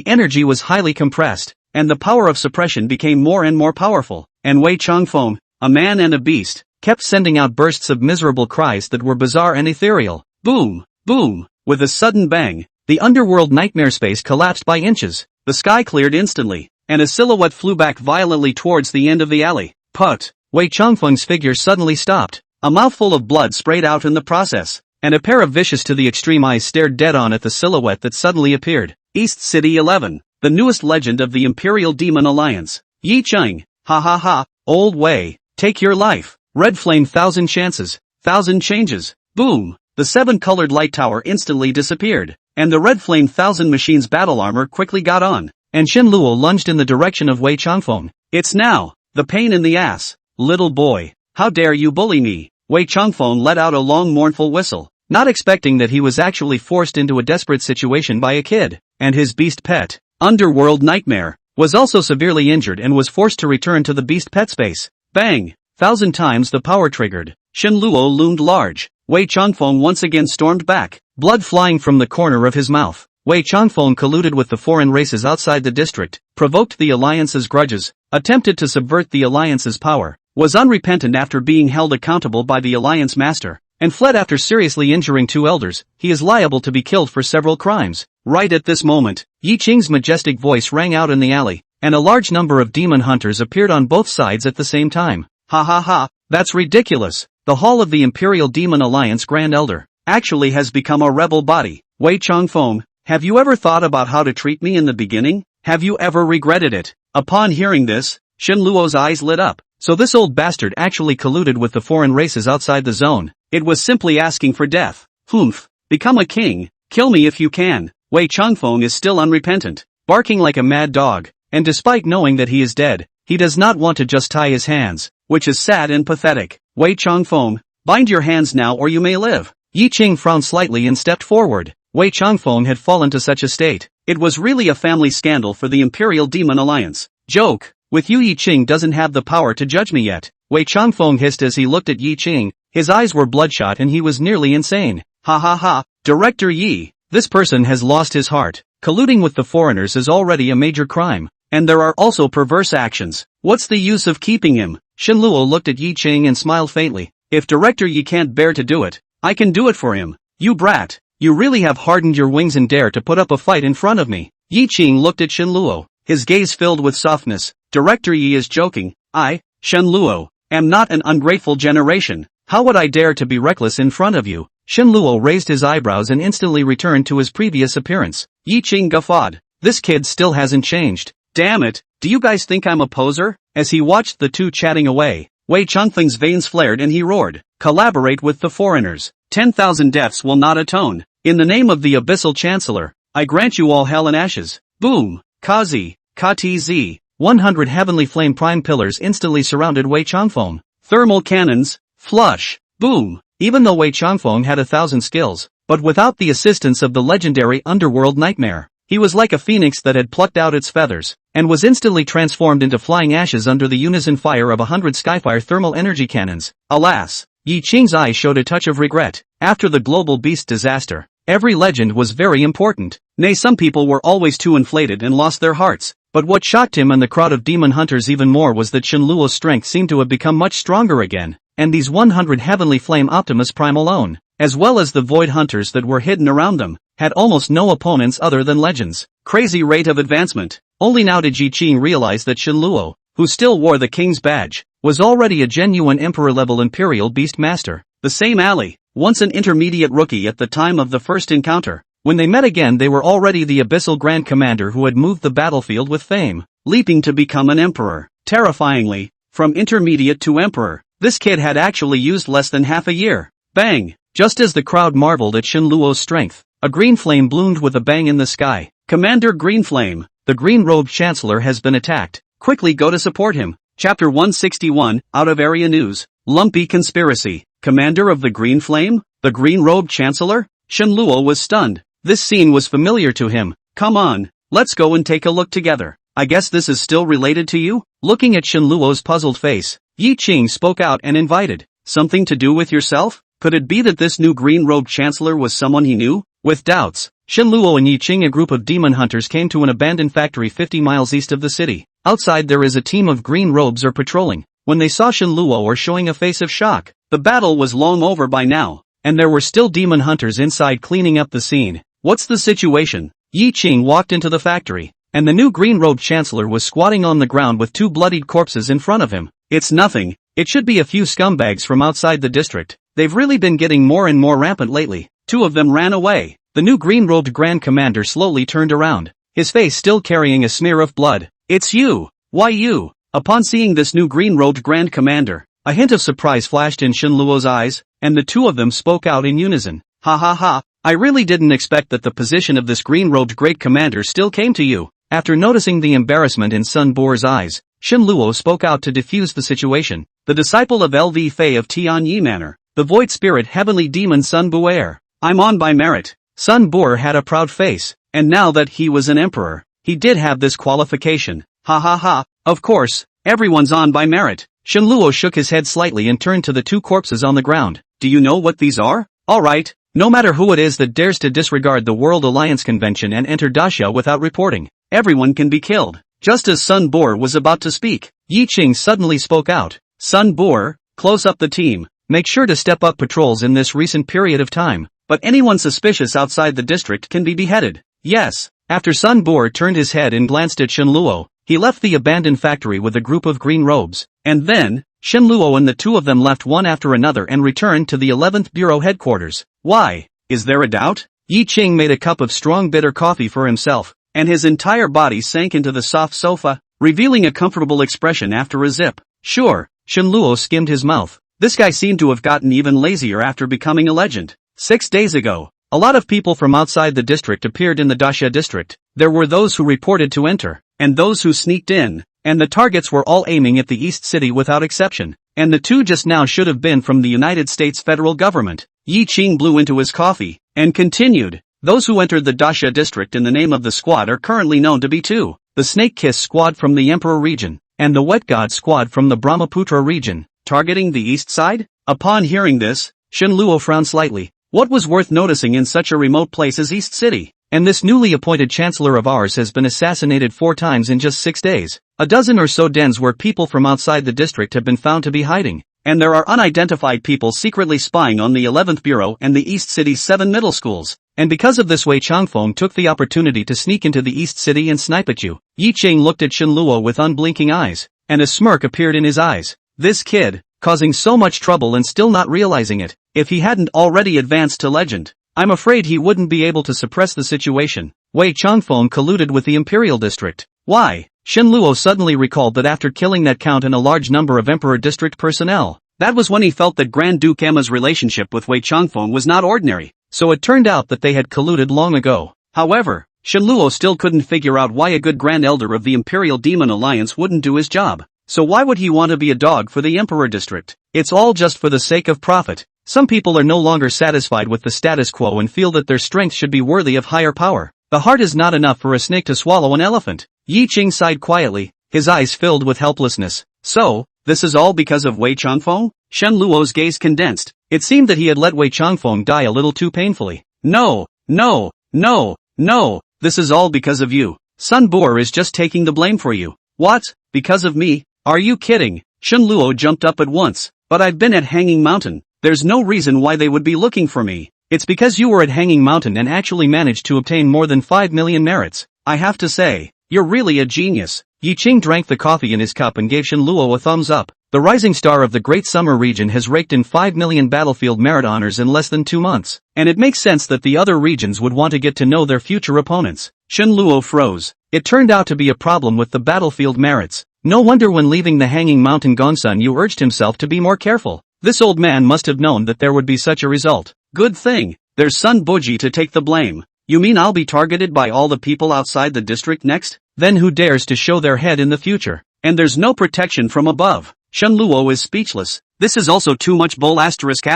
energy was highly compressed, and the power of suppression became more and more powerful, and Wei Changfeng, a man and a beast, kept sending out bursts of miserable cries that were bizarre and ethereal. Boom! Boom! With a sudden bang, the underworld nightmare space collapsed by inches. The sky cleared instantly, and a silhouette flew back violently towards the end of the alley. Put! Wei Changfeng's figure suddenly stopped. A mouthful of blood sprayed out in the process, and a pair of vicious to the extreme eyes stared dead on at the silhouette that suddenly appeared. East City 11, the newest legend of the Imperial Demon Alliance. Yi Cheng, ha ha ha, old Wei, take your life. Red flame 1,000 chances, 1,000 changes. Boom! The 7-colored light tower instantly disappeared, and the red flame 1,000 machine's battle armor quickly got on, and Shen Luo lunged in the direction of Wei Changfeng. It's now, the pain in the ass. Little boy, how dare you bully me? Wei Changfeng let out a long mournful whistle, not expecting that he was actually forced into a desperate situation by a kid, and his beast pet, Underworld Nightmare, was also severely injured and was forced to return to the beast pet space. Bang! 1,000 times the power triggered. Shen Luo loomed large. Wei Changfeng once again stormed back, blood flying from the corner of his mouth. Wei Changfeng colluded with the foreign races outside the district, provoked the alliance's grudges, attempted to subvert the alliance's power, was unrepentant after being held accountable by the alliance master, and fled after seriously injuring 2 elders. He is liable to be killed for several crimes. Right at this moment, Yi Qing's majestic voice rang out in the alley, and a large number of demon hunters appeared on both sides at the same time. Ha ha ha, that's ridiculous. The Hall of the Imperial Demon Alliance Grand Elder actually has become a rebel body. Wei Changfeng, have you ever thought about how to treat me in the beginning? Have you ever regretted it? Upon hearing this, Shen Luo's eyes lit up. So this old bastard actually colluded with the foreign races outside the zone. It was simply asking for death. Humph. Become a king. Kill me if you can. Wei Changfeng is still unrepentant, barking like a mad dog, and despite knowing that he is dead, he does not want to just tie his hands, which is sad and pathetic. Wei Changfeng, bind your hands now or you may live. Yi Qing frowned slightly and stepped forward. Wei Changfeng had fallen to such a state. It was really a family scandal for the Imperial Demon Alliance. Joke. With you Yi Qing doesn't have the power to judge me yet. Wei Changfeng hissed as he looked at Yi Qing. His eyes were bloodshot and he was nearly insane. Ha ha ha. Director Yi, this person has lost his heart. Colluding with the foreigners is already a major crime. And there are also perverse actions. What's the use of keeping him? Shen Luo looked at Yi Qing and smiled faintly. If Director Yi can't bear to do it, I can do it for him. You brat. You really have hardened your wings and dare to put up a fight in front of me. Yi Qing looked at Shen Luo, his gaze filled with softness. Director Yi is joking. I, Shen Luo, am not an ungrateful generation. How would I dare to be reckless in front of you? Shen Luo raised his eyebrows and instantly returned to his previous appearance. Yi Qing guffawed. This kid still hasn't changed. Damn it, do you guys think I'm a poser? As he watched the two chatting away, Wei Changfeng's veins flared and he roared. Collaborate with the foreigners. 10,000 deaths will not atone. In the name of the Abyssal Chancellor, I grant you all hell and ashes. Boom! Kazi, KTZ. 100 heavenly flame prime pillars instantly surrounded Wei Changfeng. Thermal cannons, flush, boom. Even though Wei Changfeng had 1,000 skills, but without the assistance of the legendary underworld nightmare, he was like a phoenix that had plucked out its feathers, and was instantly transformed into flying ashes under the unison fire of 100 Skyfire thermal energy cannons. Alas, Yi Qing's eyes showed a touch of regret. After the global beast disaster, every legend was very important. Nay, some people were always too inflated and lost their hearts. But what shocked him and the crowd of demon hunters even more was that Shenluo's strength seemed to have become much stronger again, and these 100 heavenly flame Optimus Prime alone, as well as the void hunters that were hidden around them, had almost no opponents other than legends. Crazy rate of advancement. Only now did Yi Qing realize that Shenluo, who still wore the king's badge, was already a genuine emperor-level imperial beast master. The same ally, once an intermediate rookie at the time of the first encounter. When they met again, they were already the abyssal grand commander who had moved the battlefield with fame, leaping to become an emperor. Terrifyingly, from intermediate to emperor, this kid had actually used less than half a year. Bang! Just as the crowd marveled at Shenluo's strength, a green flame bloomed with a bang in the sky. Commander Green Flame, the green-robed chancellor has been attacked. Quickly go to support him. Chapter 161, Out of Area News. Lumpy Conspiracy. Commander of the Green Flame? The green-robed chancellor? Shenluo was stunned. This scene was familiar to him. Come on, let's go and take a look together. I guess this is still related to you? Looking at Shenluo's puzzled face, Yi Qing spoke out and invited. Something to do with yourself? Could it be that this new green-robed chancellor was someone he knew? With doubts, Shenluo and Yi Qing, a group of demon hunters, came to an abandoned factory 50 miles east of the city. Outside there is a team of green robes are patrolling. When they saw Shenluo or showing a face of shock, the battle was long over by now, and there were still demon hunters inside cleaning up the scene. What's the situation? Yi Qing walked into the factory, and the new green-robed chancellor was squatting on the ground with two bloodied corpses in front of him. It's nothing. It should be a few scumbags from outside the district. They've really been getting more and more rampant lately. Two of them ran away. The new green-robed grand commander slowly turned around, his face still carrying a smear of blood. It's you! Why you? Upon seeing this new green-robed grand commander, a hint of surprise flashed in Shenluo's eyes, and the two of them spoke out in unison. Ha ha ha. I really didn't expect that the position of this green-robed great commander still came to you. After noticing the embarrassment in Sun Boer's eyes, Shenluo spoke out to defuse the situation. The disciple of LV Fei of Tianyi Manor, the void spirit heavenly demon Sun Boer. I'm on by merit. Sun Boer had a proud face, and now that he was an emperor, he did have this qualification. Ha ha ha, of course, everyone's on by merit. Shenluo shook his head slightly and turned to the two corpses on the ground. Do you know what these are? Alright. No matter who it is that dares to disregard the World Alliance Convention and enter Daxia without reporting, everyone can be killed. Just as Sun Boer was about to speak, Yi Qing suddenly spoke out. Sun Boer, close up the team. Make sure to step up patrols in this recent period of time, but anyone suspicious outside the district can be beheaded. Yes. After Sun Boer turned his head and glanced at Shenluo, he left the abandoned factory with a group of green robes, and then, Shenluo and the two of them left one after another and returned to the 11th Bureau headquarters. Why? Is there a doubt? Yi Qing made a cup of strong bitter coffee for himself, and his entire body sank into the soft sofa, revealing a comfortable expression after a zip. Sure, Shenluo skimmed his mouth. This guy seemed to have gotten even lazier after becoming a legend. 6 days ago, a lot of people from outside the district appeared in the Daxia district. There were those who reported to enter, and those who sneaked in, and the targets were all aiming at the East City without exception, and the two just now should have been from the United States federal government. Yi Qing blew into his coffee, and continued. Those who entered the Daxia district in the name of the squad are currently known to be two. The Snake Kiss squad from the Emperor region, and the Wet God squad from the Brahmaputra region, targeting the east side? Upon hearing this, Shenluo frowned slightly. What was worth noticing in such a remote place as East City? And this newly appointed chancellor of ours has been assassinated 4 times in just 6 days. A dozen or so dens where people from outside the district have been found to be hiding. And there are unidentified people secretly spying on the 11th Bureau and the East City's 7 middle schools. And because of this, Wei Changfeng took the opportunity to sneak into the East City and snipe at you. Yi Qing looked at Shenluo with unblinking eyes, and a smirk appeared in his eyes. This kid, causing so much trouble and still not realizing it. If he hadn't already advanced to legend, I'm afraid he wouldn't be able to suppress the situation. Wei Changfeng colluded with the Imperial District. Why? Shenluo suddenly recalled that after killing that count and a large number of Emperor District personnel, that was when he felt that Grand Duke Emma's relationship with Wei Changfeng was not ordinary. So it turned out that they had colluded long ago. However, Shenluo still couldn't figure out why a good Grand Elder of the Imperial Demon Alliance wouldn't do his job. So why would he want to be a dog for the Emperor District? It's all just for the sake of profit. Some people are no longer satisfied with the status quo and feel that their strength should be worthy of higher power. The heart is not enough for a snake to swallow an elephant. Yi Qing sighed quietly, his eyes filled with helplessness. So, this is all because of Wei Changfeng? Shen Luo's gaze condensed. It seemed that he had let Wei Changfeng die a little too painfully. No, no, no, no, this is all because of you. Sun Boer is just taking the blame for you. What? Because of me? Are you kidding? Shen Luo jumped up at once. But I've been at Hanging Mountain. There's no reason why they would be looking for me. It's because you were at Hanging Mountain and actually managed to obtain more than 5 million merits. I have to say, you're really a genius. Yi Qing drank the coffee in his cup and gave Shen Luo a thumbs up. The rising star of the Great Summer region has raked in 5 million battlefield merit honors in less than 2 months. And it makes sense that the other regions would want to get to know their future opponents. Shen Luo froze. It turned out to be a problem with the battlefield merits. No wonder when leaving the Hanging Mountain Gongsun Yu urged himself to be more careful. This old man must have known that there would be such a result. Good thing, there's Sun Boji to take the blame. You mean I'll be targeted by all the people outside the district next? Then who dares to show their head in the future? And there's no protection from above. Shen Luo is speechless. This is also too much bull asterisk.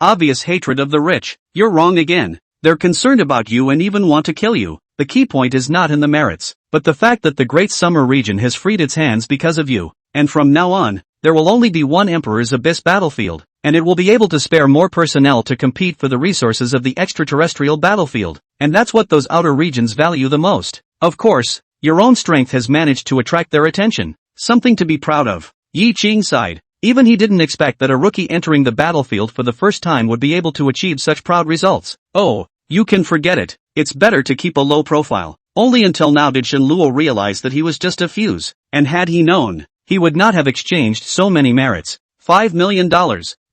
Obvious hatred of the rich. You're wrong again. They're concerned about you and even want to kill you. The key point is not in the merits, but the fact that the Great Summer region has freed its hands because of you. And from now on, there will only be one Emperor's Abyss battlefield, and it will be able to spare more personnel to compete for the resources of the extraterrestrial battlefield. And that's what those outer regions value the most. Of course, your own strength has managed to attract their attention. Something to be proud of. Yi Qing sighed. Even he didn't expect that a rookie entering the battlefield for the first time would be able to achieve such proud results. Oh, you can forget it. It's better to keep a low profile. Only until now did Shen Luo realize that he was just a fuse. And had he known, he would not have exchanged so many merits. $5 million.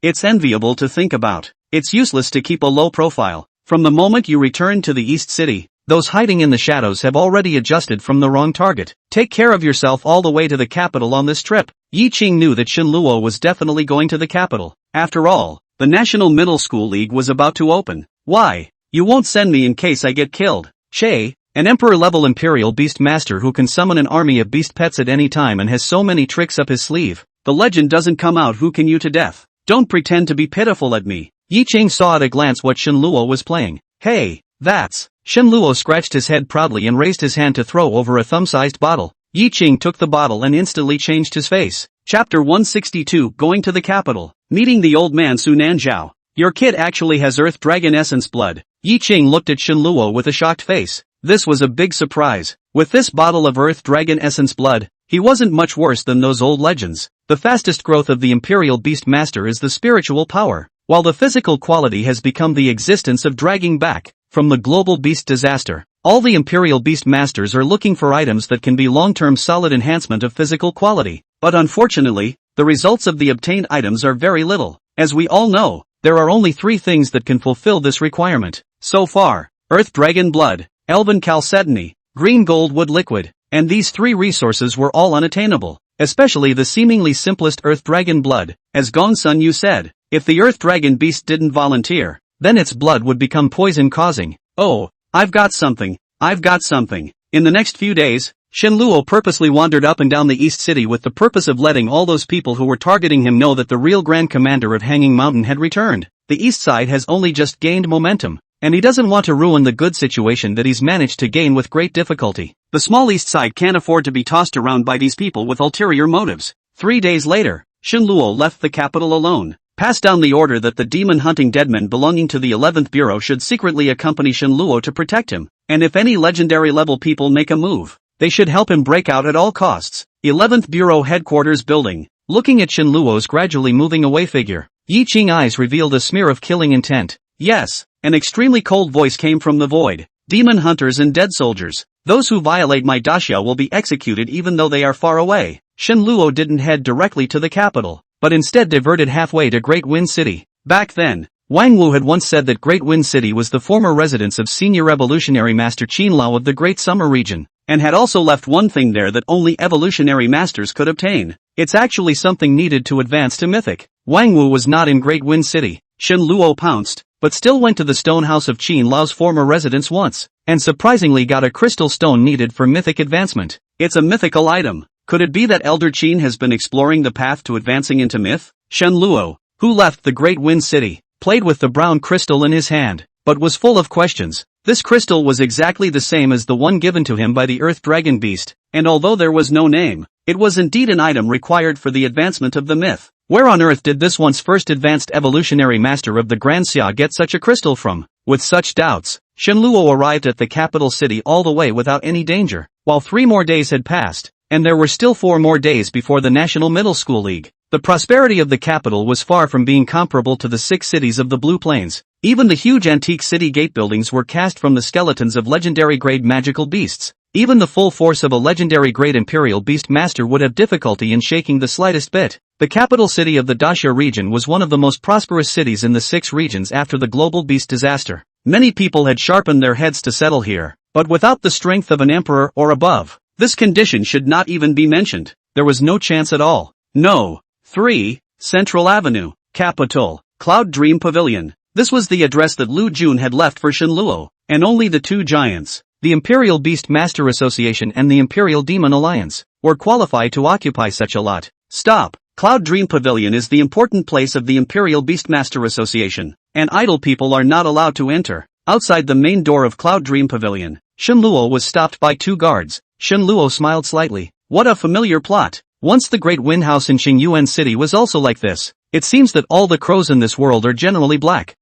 It's enviable to think about. It's useless to keep a low profile. From the moment you return to the East City, those hiding in the shadows have already adjusted from the wrong target. Take care of yourself all the way to the capital on this trip. Yi Qing knew that Shen Luo was definitely going to the capital. After all, the National Middle School League was about to open. Why? You won't send me in case I get killed. Che, an Emperor-level Imperial Beast Master who can summon an army of beast pets at any time and has so many tricks up his sleeve. The legend doesn't come out who can you to death. Don't pretend to be pitiful at me. Yi Qing saw at a glance what Shen Luo was playing. Hey, that's... Shen Luo scratched his head proudly and raised his hand to throw over a thumb-sized bottle. Yi Qing took the bottle and instantly changed his face. Chapter 162 Going to the Capital. Meeting the old man Su Nanzhao. Your kid actually has Earth Dragon Essence blood. Yi Qing looked at Shen Luo with a shocked face. This was a big surprise. With this bottle of Earth Dragon Essence blood, he wasn't much worse than those old legends. The fastest growth of the Imperial Beast Master is the spiritual power, while the physical quality has become the existence of dragging back from the global beast disaster. All the Imperial Beast Masters are looking for items that can be long-term solid enhancement of physical quality. But unfortunately, the results of the obtained items are very little. As we all know, there are only 3 things that can fulfill this requirement. So far, Earth Dragon Blood, Elven Chalcedony, Green Gold Wood Liquid, and these 3 resources were all unattainable. Especially the seemingly simplest Earth Dragon Blood. As Gongsun Yu said, if the Earth Dragon Beast didn't volunteer, then its blood would become poison-causing. Oh, I've got something. In the next few days, Shen Luo purposely wandered up and down the East City with the purpose of letting all those people who were targeting him know that the real Grand Commander of Hanging Mountain had returned. The East Side has only just gained momentum, and he doesn't want to ruin the good situation that he's managed to gain with great difficulty. The small East Side can't afford to be tossed around by these people with ulterior motives. 3 days later, Shen Luo left the capital alone. Passed down the order that the demon-hunting deadmen belonging to the 11th Bureau should secretly accompany Shen Luo to protect him, and if any legendary-level people make a move, they should help him break out at all costs. 11th Bureau Headquarters Building. Looking at Shen Luo's gradually moving away figure, Yi Qing eyes revealed a smear of killing intent. Yes, an extremely cold voice came from the void. Demon hunters and dead soldiers. Those who violate my daxia will be executed even though they are far away. Shen Luo didn't head directly to the capital, but instead diverted halfway to Great Wind City. Back then, Wang Wu had once said that Great Wind City was the former residence of senior evolutionary master Qin Lao of the Great Summer region, and had also left one thing there that only evolutionary masters could obtain. It's actually something needed to advance to Mythic. Wang Wu was not in Great Wind City. Shen Luo pounced, but still went to the stone house of Qin Lao's former residence once, and surprisingly got a crystal stone needed for mythic advancement. It's a mythical item. Could it be that Elder Qin has been exploring the path to advancing into myth? Shen Luo, who left the Great Wind City, played with the brown crystal in his hand, but was full of questions. This crystal was exactly the same as the one given to him by the Earth Dragon Beast, and although there was no name, it was indeed an item required for the advancement of the myth. Where on earth did this once first advanced evolutionary master of the Grand Xia get such a crystal from? With such doubts, Shenluo arrived at the capital city all the way without any danger, while 3 more days had passed, and there were still 4 more days before the National Middle School League. The prosperity of the capital was far from being comparable to the 6 cities of the Blue Plains. Even the huge antique city gate buildings were cast from the skeletons of legendary grade magical beasts. Even the full force of a legendary grade imperial beast master would have difficulty in shaking the slightest bit. The capital city of the Daxia region was one of the most prosperous cities in the 6 regions after the global beast disaster. Many people had sharpened their heads to settle here, but without the strength of an emperor or above, this condition should not even be mentioned. There was no chance at all. No. 3. Central Avenue, Capital, Cloud Dream Pavilion. This was the address that Lu Jun had left for Shenluo, and only the 2 giants, the Imperial Beast Master Association and the Imperial Demon Alliance, were qualified to occupy such a lot. Stop. Cloud Dream Pavilion is the important place of the Imperial Beastmaster Association, and idle people are not allowed to enter. Outside the main door of Cloud Dream Pavilion, Shenluo was stopped by 2 guards. Shenluo smiled slightly. What a familiar plot. Once the Great Wind House in Qingyuan City was also like this. It seems that all the crows in this world are generally black.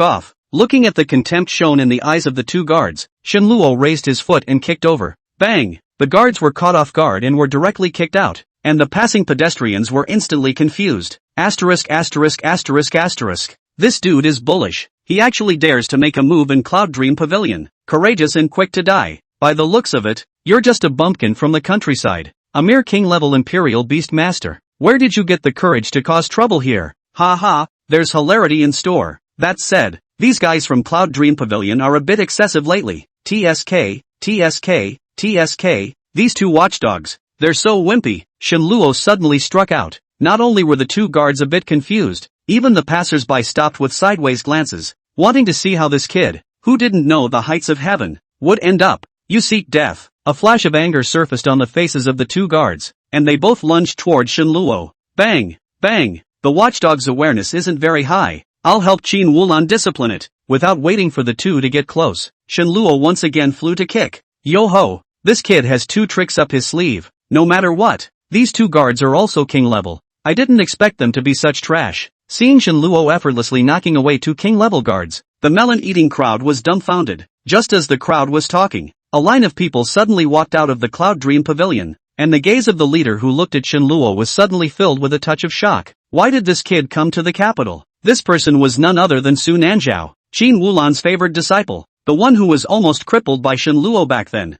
Off. Looking at the contempt shown in the eyes of the 2 guards, Shenluo raised his foot and kicked over. Bang! The guards were caught off guard and were directly kicked out, and the passing pedestrians were instantly confused. This dude is bullish. He actually dares to make a move in Cloud Dream Pavilion. Courageous and quick to die. By the looks of it, you're just a bumpkin from the countryside. A mere king-level Imperial Beast Master. Where did you get the courage to cause trouble here? Ha ha, there's hilarity in store. That said, these guys from Cloud Dream Pavilion are a bit excessive lately. TSK, these 2 watchdogs. They're so wimpy. Shenluo suddenly struck out. Not only were the 2 guards a bit confused, even the passers-by stopped with sideways glances, wanting to see how this kid, who didn't know the heights of heaven, would end up. You seek death. A flash of anger surfaced on the faces of the 2 guards, and they both lunged toward Shenluo. Bang! Bang! The watchdog's awareness isn't very high. I'll help Qin Wulan discipline it. Without waiting for the 2 to get close, Shenluo once again flew to kick. Yo-ho! This kid has 2 tricks up his sleeve. No matter what, these 2 guards are also king level. I didn't expect them to be such trash. Seeing Shenluo effortlessly knocking away 2 king level guards, the melon-eating crowd was dumbfounded. Just as the crowd was talking, a line of people suddenly walked out of the Cloud Dream Pavilion, and the gaze of the leader who looked at Shenluo was suddenly filled with a touch of shock. Why did this kid come to the capital? This person was none other than Su Nanzhao, Qin Wulan's favored disciple, the one who was almost crippled by Shenluo back then.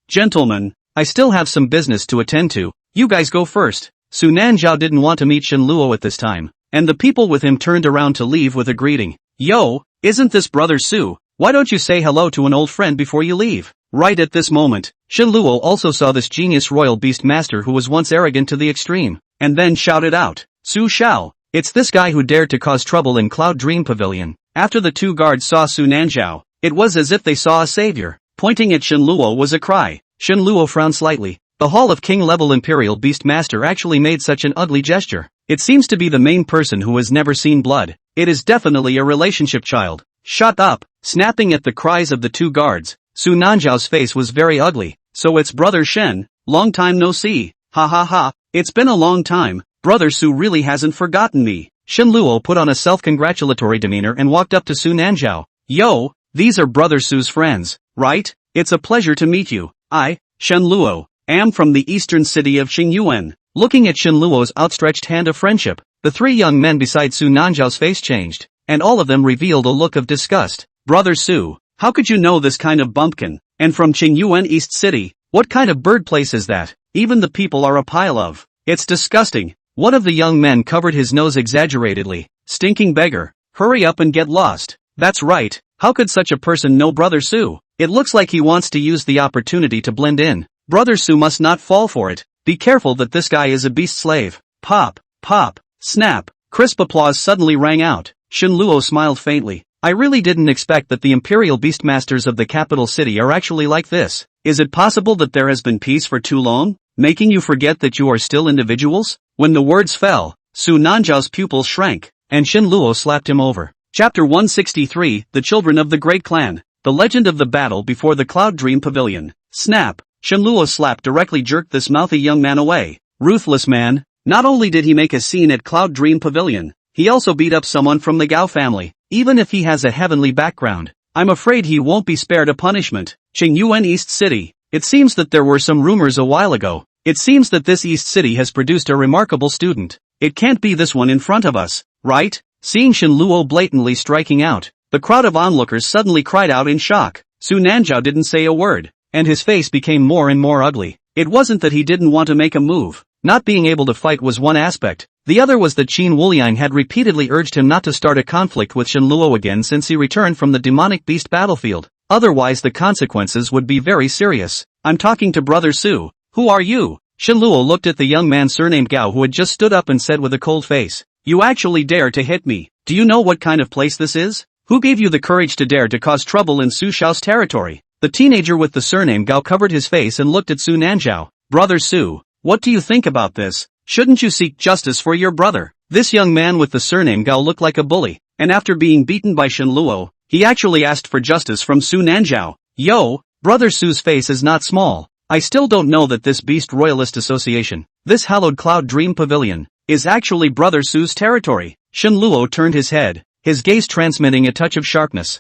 Gentlemen, I still have some business to attend to. You guys go first. Su Nanzhao didn't want to meet Shenluo at this time, and the people with him turned around to leave with a greeting. Yo, isn't this brother Su? Why don't you say hello to an old friend before you leave? Right at this moment, Shenluo also saw this genius royal beast master who was once arrogant to the extreme, and then shouted out, Su Shao, it's this guy who dared to cause trouble in Cloud Dream Pavilion. After the 2 guards saw Su Nanzhao, it was as if they saw a savior. Pointing at Shenluo was a cry. Shenluo frowned slightly. The Hall of King-level Imperial Beast Master actually made such an ugly gesture. It seems to be the main person who has never seen blood. It is definitely a relationship child. Shut up! Snapping at the cries of the 2 guards, Su Nanzhao's face was very ugly. So it's brother Shen, long time no see. Ha ha ha, it's been a long time. Brother Su really hasn't forgotten me. Shenluo put on a self-congratulatory demeanor and walked up to Su Nanzhao. Yo, these are brother Su's friends, right? It's a pleasure to meet you. I, Shenluo, am from the eastern city of Qingyuan. Looking at Shenluo's outstretched hand of friendship, the 3 young men beside Su Nanzhao's face changed, and all of them revealed a look of disgust. Brother Su, how could you know this kind of bumpkin? And from Qingyuan East City, what kind of bird place is that? Even the people are a pile of. It's disgusting. One of the young men covered his nose exaggeratedly. Stinking beggar. Hurry up and get lost. That's right. How could such a person know Brother Su? It looks like he wants to use the opportunity to blend in. Brother Su must not fall for it. Be careful that this guy is a beast slave. Pop, pop, snap. Crisp applause suddenly rang out. Shenluo smiled faintly. I really didn't expect that the Imperial Beastmasters of the capital city are actually like this. Is it possible that there has been peace for too long, making you forget that you are still individuals? When the words fell, Su Nanzhao's pupils shrank, and Shenluo slapped him over. Chapter 163, The Children of the Great Clan. The Legend of the Battle Before the Cloud Dream Pavilion. Snap! Shenluo's slap directly jerked this mouthy young man away. Ruthless man. Not only did he make a scene at Cloud Dream Pavilion, he also beat up someone from the Gao family, even if he has a heavenly background. I'm afraid he won't be spared a punishment. Qingyuan East City. It seems that there were some rumors a while ago. It seems that this East City has produced a remarkable student. It can't be this one in front of us, right? Seeing Shenluo blatantly striking out, the crowd of onlookers suddenly cried out in shock. Su Nanzhao didn't say a word, and his face became more and more ugly. It wasn't that he didn't want to make a move. Not being able to fight was one aspect. The other was that Qin Wuliang had repeatedly urged him not to start a conflict with Shenluo again since he returned from the demonic beast battlefield. Otherwise the consequences would be very serious. I'm talking to Brother Su. Who are you? Shenluo looked at the young man surnamed Gao who had just stood up and said with a cold face, "You actually dare to hit me? Do you know what kind of place this is? Who gave you the courage to dare to cause trouble in Su Xiao's territory?" The teenager with the surname Gao covered his face and looked at Su Nanzhao. "Brother Su, what do you think about this? Shouldn't you seek justice for your brother?" This young man with the surname Gao looked like a bully, and after being beaten by Shenluo, he actually asked for justice from Su Nanzhao. Yo, Brother Su's face is not small. I still don't know that this Beast Royalist Association, this hallowed Cloud Dream Pavilion, is actually Brother Su's territory. Shenluo turned his head, his gaze transmitting a touch of sharpness.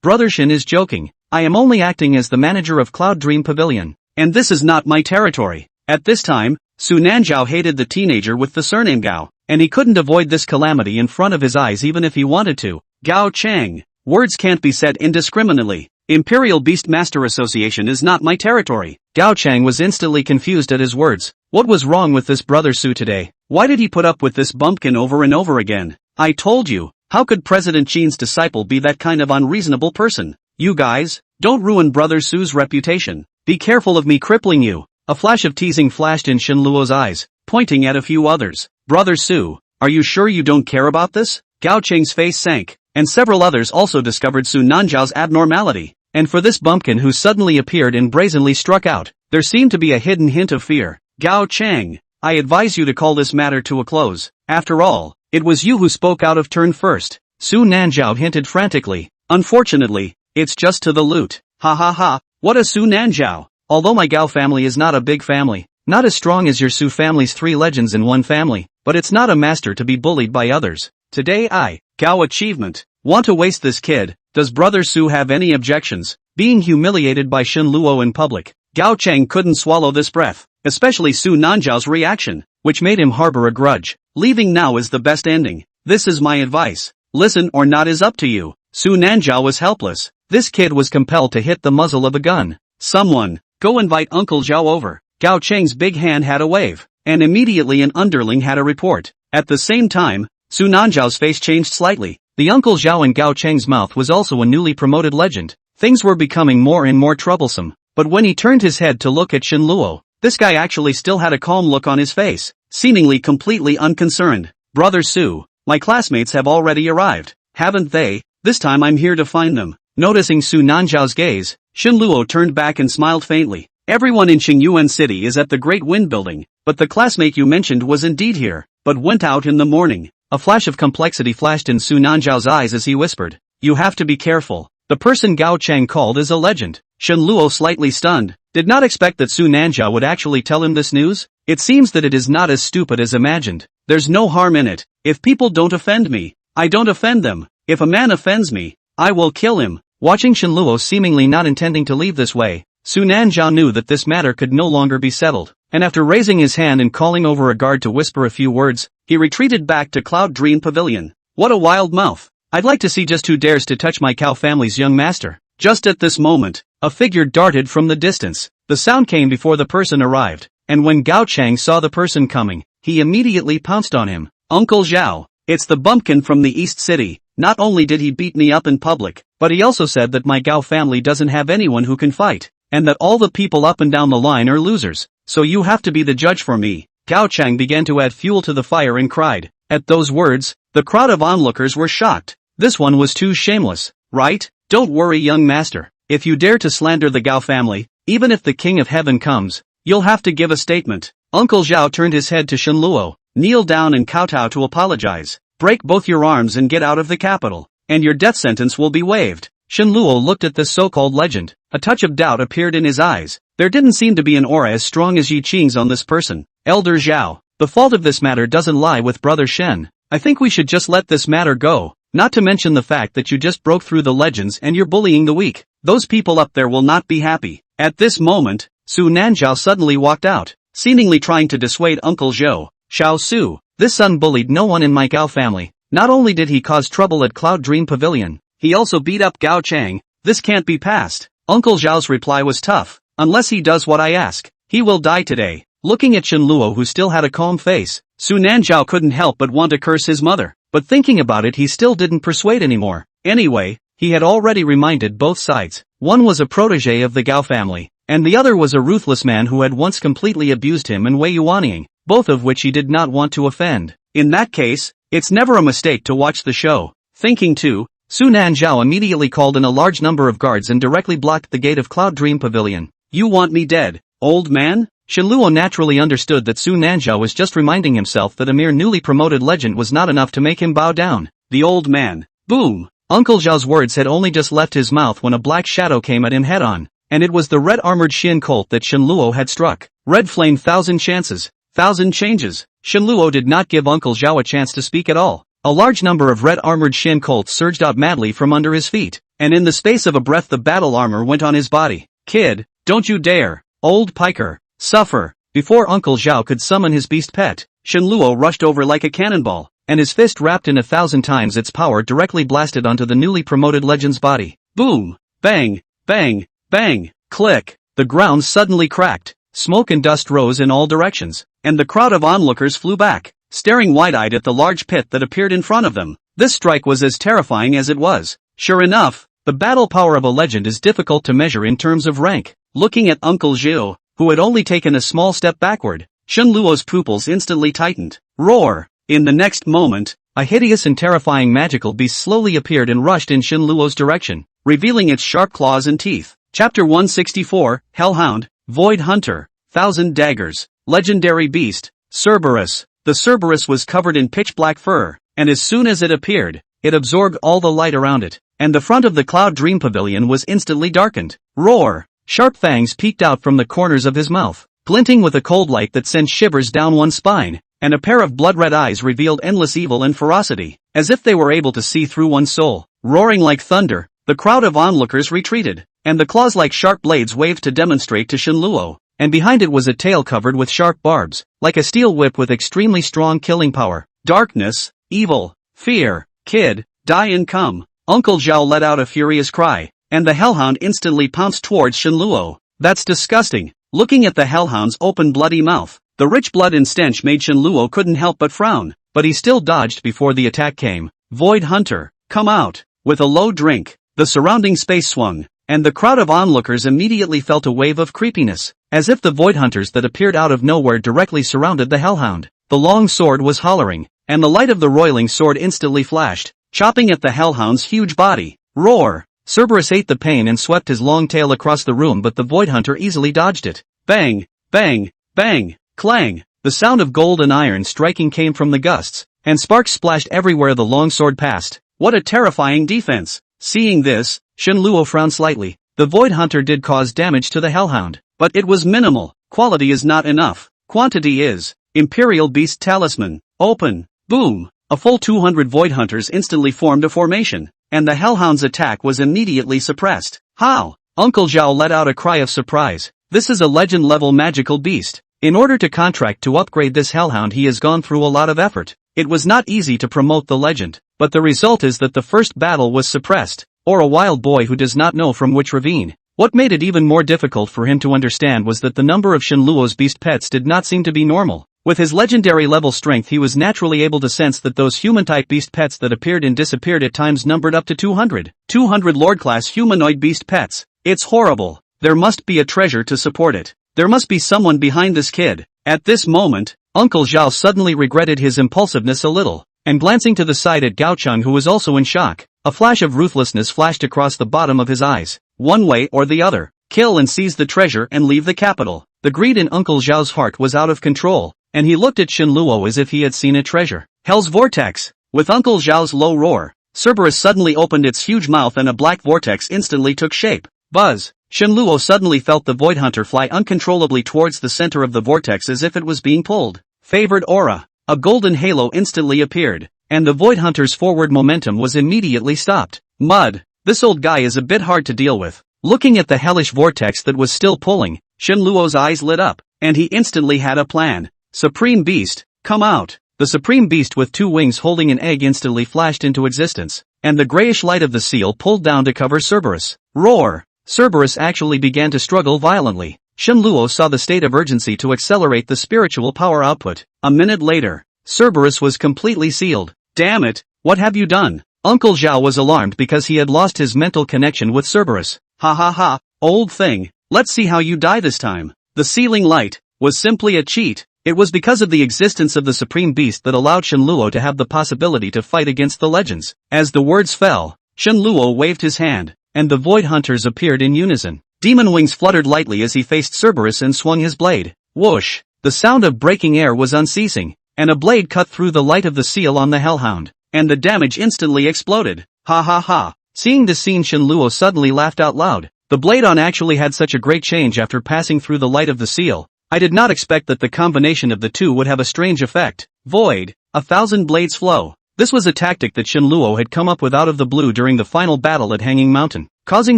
Brother Shen is joking. I am only acting as the manager of Cloud Dream Pavilion, and this is not my territory. At this time, Su Nanzhao hated the teenager with the surname Gao, and he couldn't avoid this calamity in front of his eyes even if he wanted to. Gao Chang. Words can't be said indiscriminately. Imperial Beastmaster Association is not my territory. Gao Chang was instantly confused at his words. What was wrong with this Brother Su today? Why did he put up with this bumpkin over and over again? I told you, how could President Qin's disciple be that kind of unreasonable person? You guys, don't ruin Brother Su's reputation. Be careful of me crippling you. A flash of teasing flashed in Shenluo's eyes, pointing at a few others. Brother Su, are you sure you don't care about this? Gao Cheng's face sank, and several others also discovered Su Nanzhao's abnormality. And for this bumpkin who suddenly appeared and brazenly struck out, there seemed to be a hidden hint of fear. Gao Cheng, I advise you to call this matter to a close. After all, it was you who spoke out of turn first. Su Nanzhao hinted frantically. Unfortunately, it's just to the loot. Ha ha ha, what a Su Nanzhao. Although my Gao family is not a big family, not as strong as your Su family's 3 legends in one family, but it's not a master to be bullied by others. Today I, Gao Achievement, want to waste this kid. Does Brother Su have any objections? Being humiliated by Shenluo in public, Gao Cheng couldn't swallow this breath, especially Su Nanzhao's reaction, which made him harbor a grudge. Leaving now is the best ending. This is my advice. Listen or not is up to you. Su Nanzhao was helpless. This kid was compelled to hit the muzzle of a gun. Someone, go invite Uncle Zhao over. Gao Cheng's big hand had a wave, and immediately an underling had a report. At the same time, Su Nanzhao's face changed slightly. The Uncle Zhao in Gao Cheng's mouth was also a newly promoted legend. Things were becoming more and more troublesome, but when he turned his head to look at Shenluo, this guy actually still had a calm look on his face, seemingly completely unconcerned. Brother Su, my classmates have already arrived, haven't they? This time I'm here to find them. Noticing Su Nanzhao's gaze, Shenluo turned back and smiled faintly. Everyone in Qingyuan City is at the Great Wind Building, but the classmate you mentioned was indeed here, but went out in the morning. A flash of complexity flashed in Su Nanzhao's eyes as he whispered, "You have to be careful. The person Gao Cheng called is a legend." Shenluo, slightly stunned, did not expect that Su Nanzhao would actually tell him this news. It seems that it is not as stupid as imagined. There's no harm in it. If people don't offend me, I don't offend them. If a man offends me, I will kill him. Watching Shenluo seemingly not intending to leave this way, Su Nanzhao knew that this matter could no longer be settled, and after raising his hand and calling over a guard to whisper a few words, he retreated back to Cloud Dream Pavilion. What a wild mouth. I'd like to see just who dares to touch my Cow family's young master. Just at this moment, a figure darted from the distance. The sound came before the person arrived, and when Gao Cheng saw the person coming, he immediately pounced on him. Uncle Zhao, it's the bumpkin from the East City. Not only did he beat me up in public, but he also said that my Gao family doesn't have anyone who can fight, and that all the people up and down the line are losers. So you have to be the judge for me. Gao Cheng began to add fuel to the fire and cried. At those words, the crowd of onlookers were shocked. This one was too shameless, right? Don't worry, young master. If you dare to slander the Gao family, even if the King of Heaven comes, you'll have to give a statement. Uncle Zhao turned his head to Shenluo, kneel down and kowtow to apologize. break both your arms and get out of the capital, and your death sentence will be waived. Shenluo looked at this so-called legend. A touch of doubt appeared in his eyes. There didn't seem to be an aura as strong as Yi Qing's on this person. Elder Zhao, the fault of this matter doesn't lie with Brother Shen. I think we should just let this matter go, not to mention the fact that you just broke through the legends and you're bullying the weak. Those people up there will not be happy. At this moment, Su Nanzhao suddenly walked out, seemingly trying to dissuade Uncle Zhou. Xiao Su, this son bullied no one in my Gao family. Not only did he cause trouble at Cloud Dream Pavilion, he also beat up Gao Chang. This can't be passed. Uncle Zhao's reply was tough. Unless he does what I ask, he will die today. Looking at Shenluo, who still had a calm face, Su Nanzhao couldn't help but want to curse his mother. But thinking about it, he still didn't persuade anymore. Anyway, he had already reminded both sides. One was a protege of the Gao family, and the other was a ruthless man who had once completely abused him and Wei Yuanying, both of which he did not want to offend. In that case, it's never a mistake to watch the show. Thinking too, Su Nanzhao immediately called in a large number of guards and directly blocked the gate of Cloud Dream Pavilion. You want me dead, old man? Shenluo naturally understood that Su Nanzhao was just reminding himself that a mere newly promoted legend was not enough to make him bow down. The old man. Boom! Uncle Zhao's words had only just left his mouth when a black shadow came at him head-on, and it was the red-armored Xin Colt that Shenluo had struck. Red flame, 1,000 chances, 1,000 changes. Shenluo did not give Uncle Zhao a chance to speak at all. A large number of red-armored Xin Colts surged out madly from under his feet, and in the space of a breath the battle armor went on his body. Kid, don't you dare, old piker, suffer. Before Uncle Zhao could summon his beast pet, Shenluo rushed over like a cannonball, and his fist wrapped in 1,000 times its power directly blasted onto the newly promoted legend's body. Boom! Bang! Bang! Bang! Click! The ground suddenly cracked, smoke and dust rose in all directions, and the crowd of onlookers flew back, staring wide-eyed at the large pit that appeared in front of them. This strike was as terrifying as it was. Sure enough, the battle power of a legend is difficult to measure in terms of rank. Looking at Uncle Zhou, who had only taken a small step backward, Shenluo's pupils instantly tightened. Roar! In the next moment, a hideous and terrifying magical beast slowly appeared and rushed in Shenluo's direction, revealing its sharp claws and teeth. Chapter 164, Hellhound, Void Hunter, 1,000 Daggers, Legendary Beast, Cerberus. The Cerberus was covered in pitch-black fur, and as soon as it appeared, it absorbed all the light around it, and the front of the Cloud Dream Pavilion was instantly darkened. Roar! Sharp fangs peeked out from the corners of his mouth, glinting with a cold light that sent shivers down one's spine, and a pair of blood-red eyes revealed endless evil and ferocity, as if they were able to see through one's soul. Roaring like thunder, the crowd of onlookers retreated, and the claws like sharp blades waved to demonstrate to Shenluo, and behind it was a tail covered with sharp barbs, like a steel whip with extremely strong killing power. Darkness, evil, fear, kid, die and come. Uncle Zhao let out a furious cry, and the hellhound instantly pounced towards Shenluo. That's disgusting. Looking at the hellhound's open bloody mouth, the rich blood and stench made Shenluo couldn't help but frown, but he still dodged before the attack came. Void Hunter, come out. With a low drink, the surrounding space swung, and the crowd of onlookers immediately felt a wave of creepiness, as if the Void Hunters that appeared out of nowhere directly surrounded the hellhound. The long sword was hollering, and the light of the roiling sword instantly flashed, chopping at the hellhound's huge body. Roar! Cerberus ate the pain and swept his long tail across the room, but the Void Hunter easily dodged it. Bang! Bang! Bang! Clang! The sound of gold and iron striking came from the gusts, and sparks splashed everywhere the long sword passed. What a terrifying defense! Seeing this, Shenluo frowned slightly. The Void Hunter did cause damage to the hellhound, but it was minimal. Quality is not enough. Quantity is. Imperial Beast Talisman. Open. Boom! A full 200 Void Hunters instantly formed a formation, and the hellhound's attack was immediately suppressed. How? Uncle Zhao let out a cry of surprise. This is a legend-level magical beast. In order to contract to upgrade this hellhound, he has gone through a lot of effort. It was not easy to promote the legend, but the result is that the first battle was suppressed, or a wild boy who does not know from which ravine. What made it even more difficult for him to understand was that the number of Shenluo's beast pets did not seem to be normal. With his legendary level strength, he was naturally able to sense that those human-type beast pets that appeared and disappeared at times numbered up to 200. 200 Lord-class humanoid beast pets. It's horrible. There must be a treasure to support it. There must be someone behind this kid. At this moment, Uncle Zhao suddenly regretted his impulsiveness a little, and glancing to the side at Gao Cheng, who was also in shock, a flash of ruthlessness flashed across the bottom of his eyes. One way or the other. Kill and seize the treasure and leave the capital. The greed in Uncle Zhao's heart was out of control, and he looked at Shenluo as if he had seen a treasure. Hell's Vortex! With Uncle Zhao's low roar, Cerberus suddenly opened its huge mouth and a black vortex instantly took shape. Buzz! Shenluo suddenly felt the Void Hunter fly uncontrollably towards the center of the vortex as if it was being pulled. Favored aura. A golden halo instantly appeared, and the Void Hunter's forward momentum was immediately stopped. Mud. This old guy is a bit hard to deal with. Looking at the hellish vortex that was still pulling, Shenluo's eyes lit up, and he instantly had a plan. Supreme Beast, come out. The Supreme Beast with 2 wings holding an egg instantly flashed into existence, and the grayish light of the seal pulled down to cover Cerberus. Roar! Cerberus actually began to struggle violently. Shenluo saw the state of urgency to accelerate the spiritual power output. A minute later, Cerberus was completely sealed. Damn it, what have you done? Uncle Zhao was alarmed because he had lost his mental connection with Cerberus. Ha ha ha, old thing, let's see how you die this time. The sealing light was simply a cheat. It was because of the existence of the Supreme Beast that allowed Shenluo to have the possibility to fight against the legends. As the words fell, Shenluo waved his hand, and the Void Hunters appeared in unison. Demon wings fluttered lightly as he faced Cerberus and swung his blade. Whoosh! The sound of breaking air was unceasing, and a blade cut through the light of the seal on the Hellhound, and the damage instantly exploded. Ha ha ha! Seeing this scene, Shenluo suddenly laughed out loud. The blade on actually had such a great change after passing through the light of the seal. I did not expect that the combination of the two would have a strange effect. Void, 1,000 blades flow. This was a tactic that Shenluo had come up with out of the blue during the final battle at Hanging Mountain, causing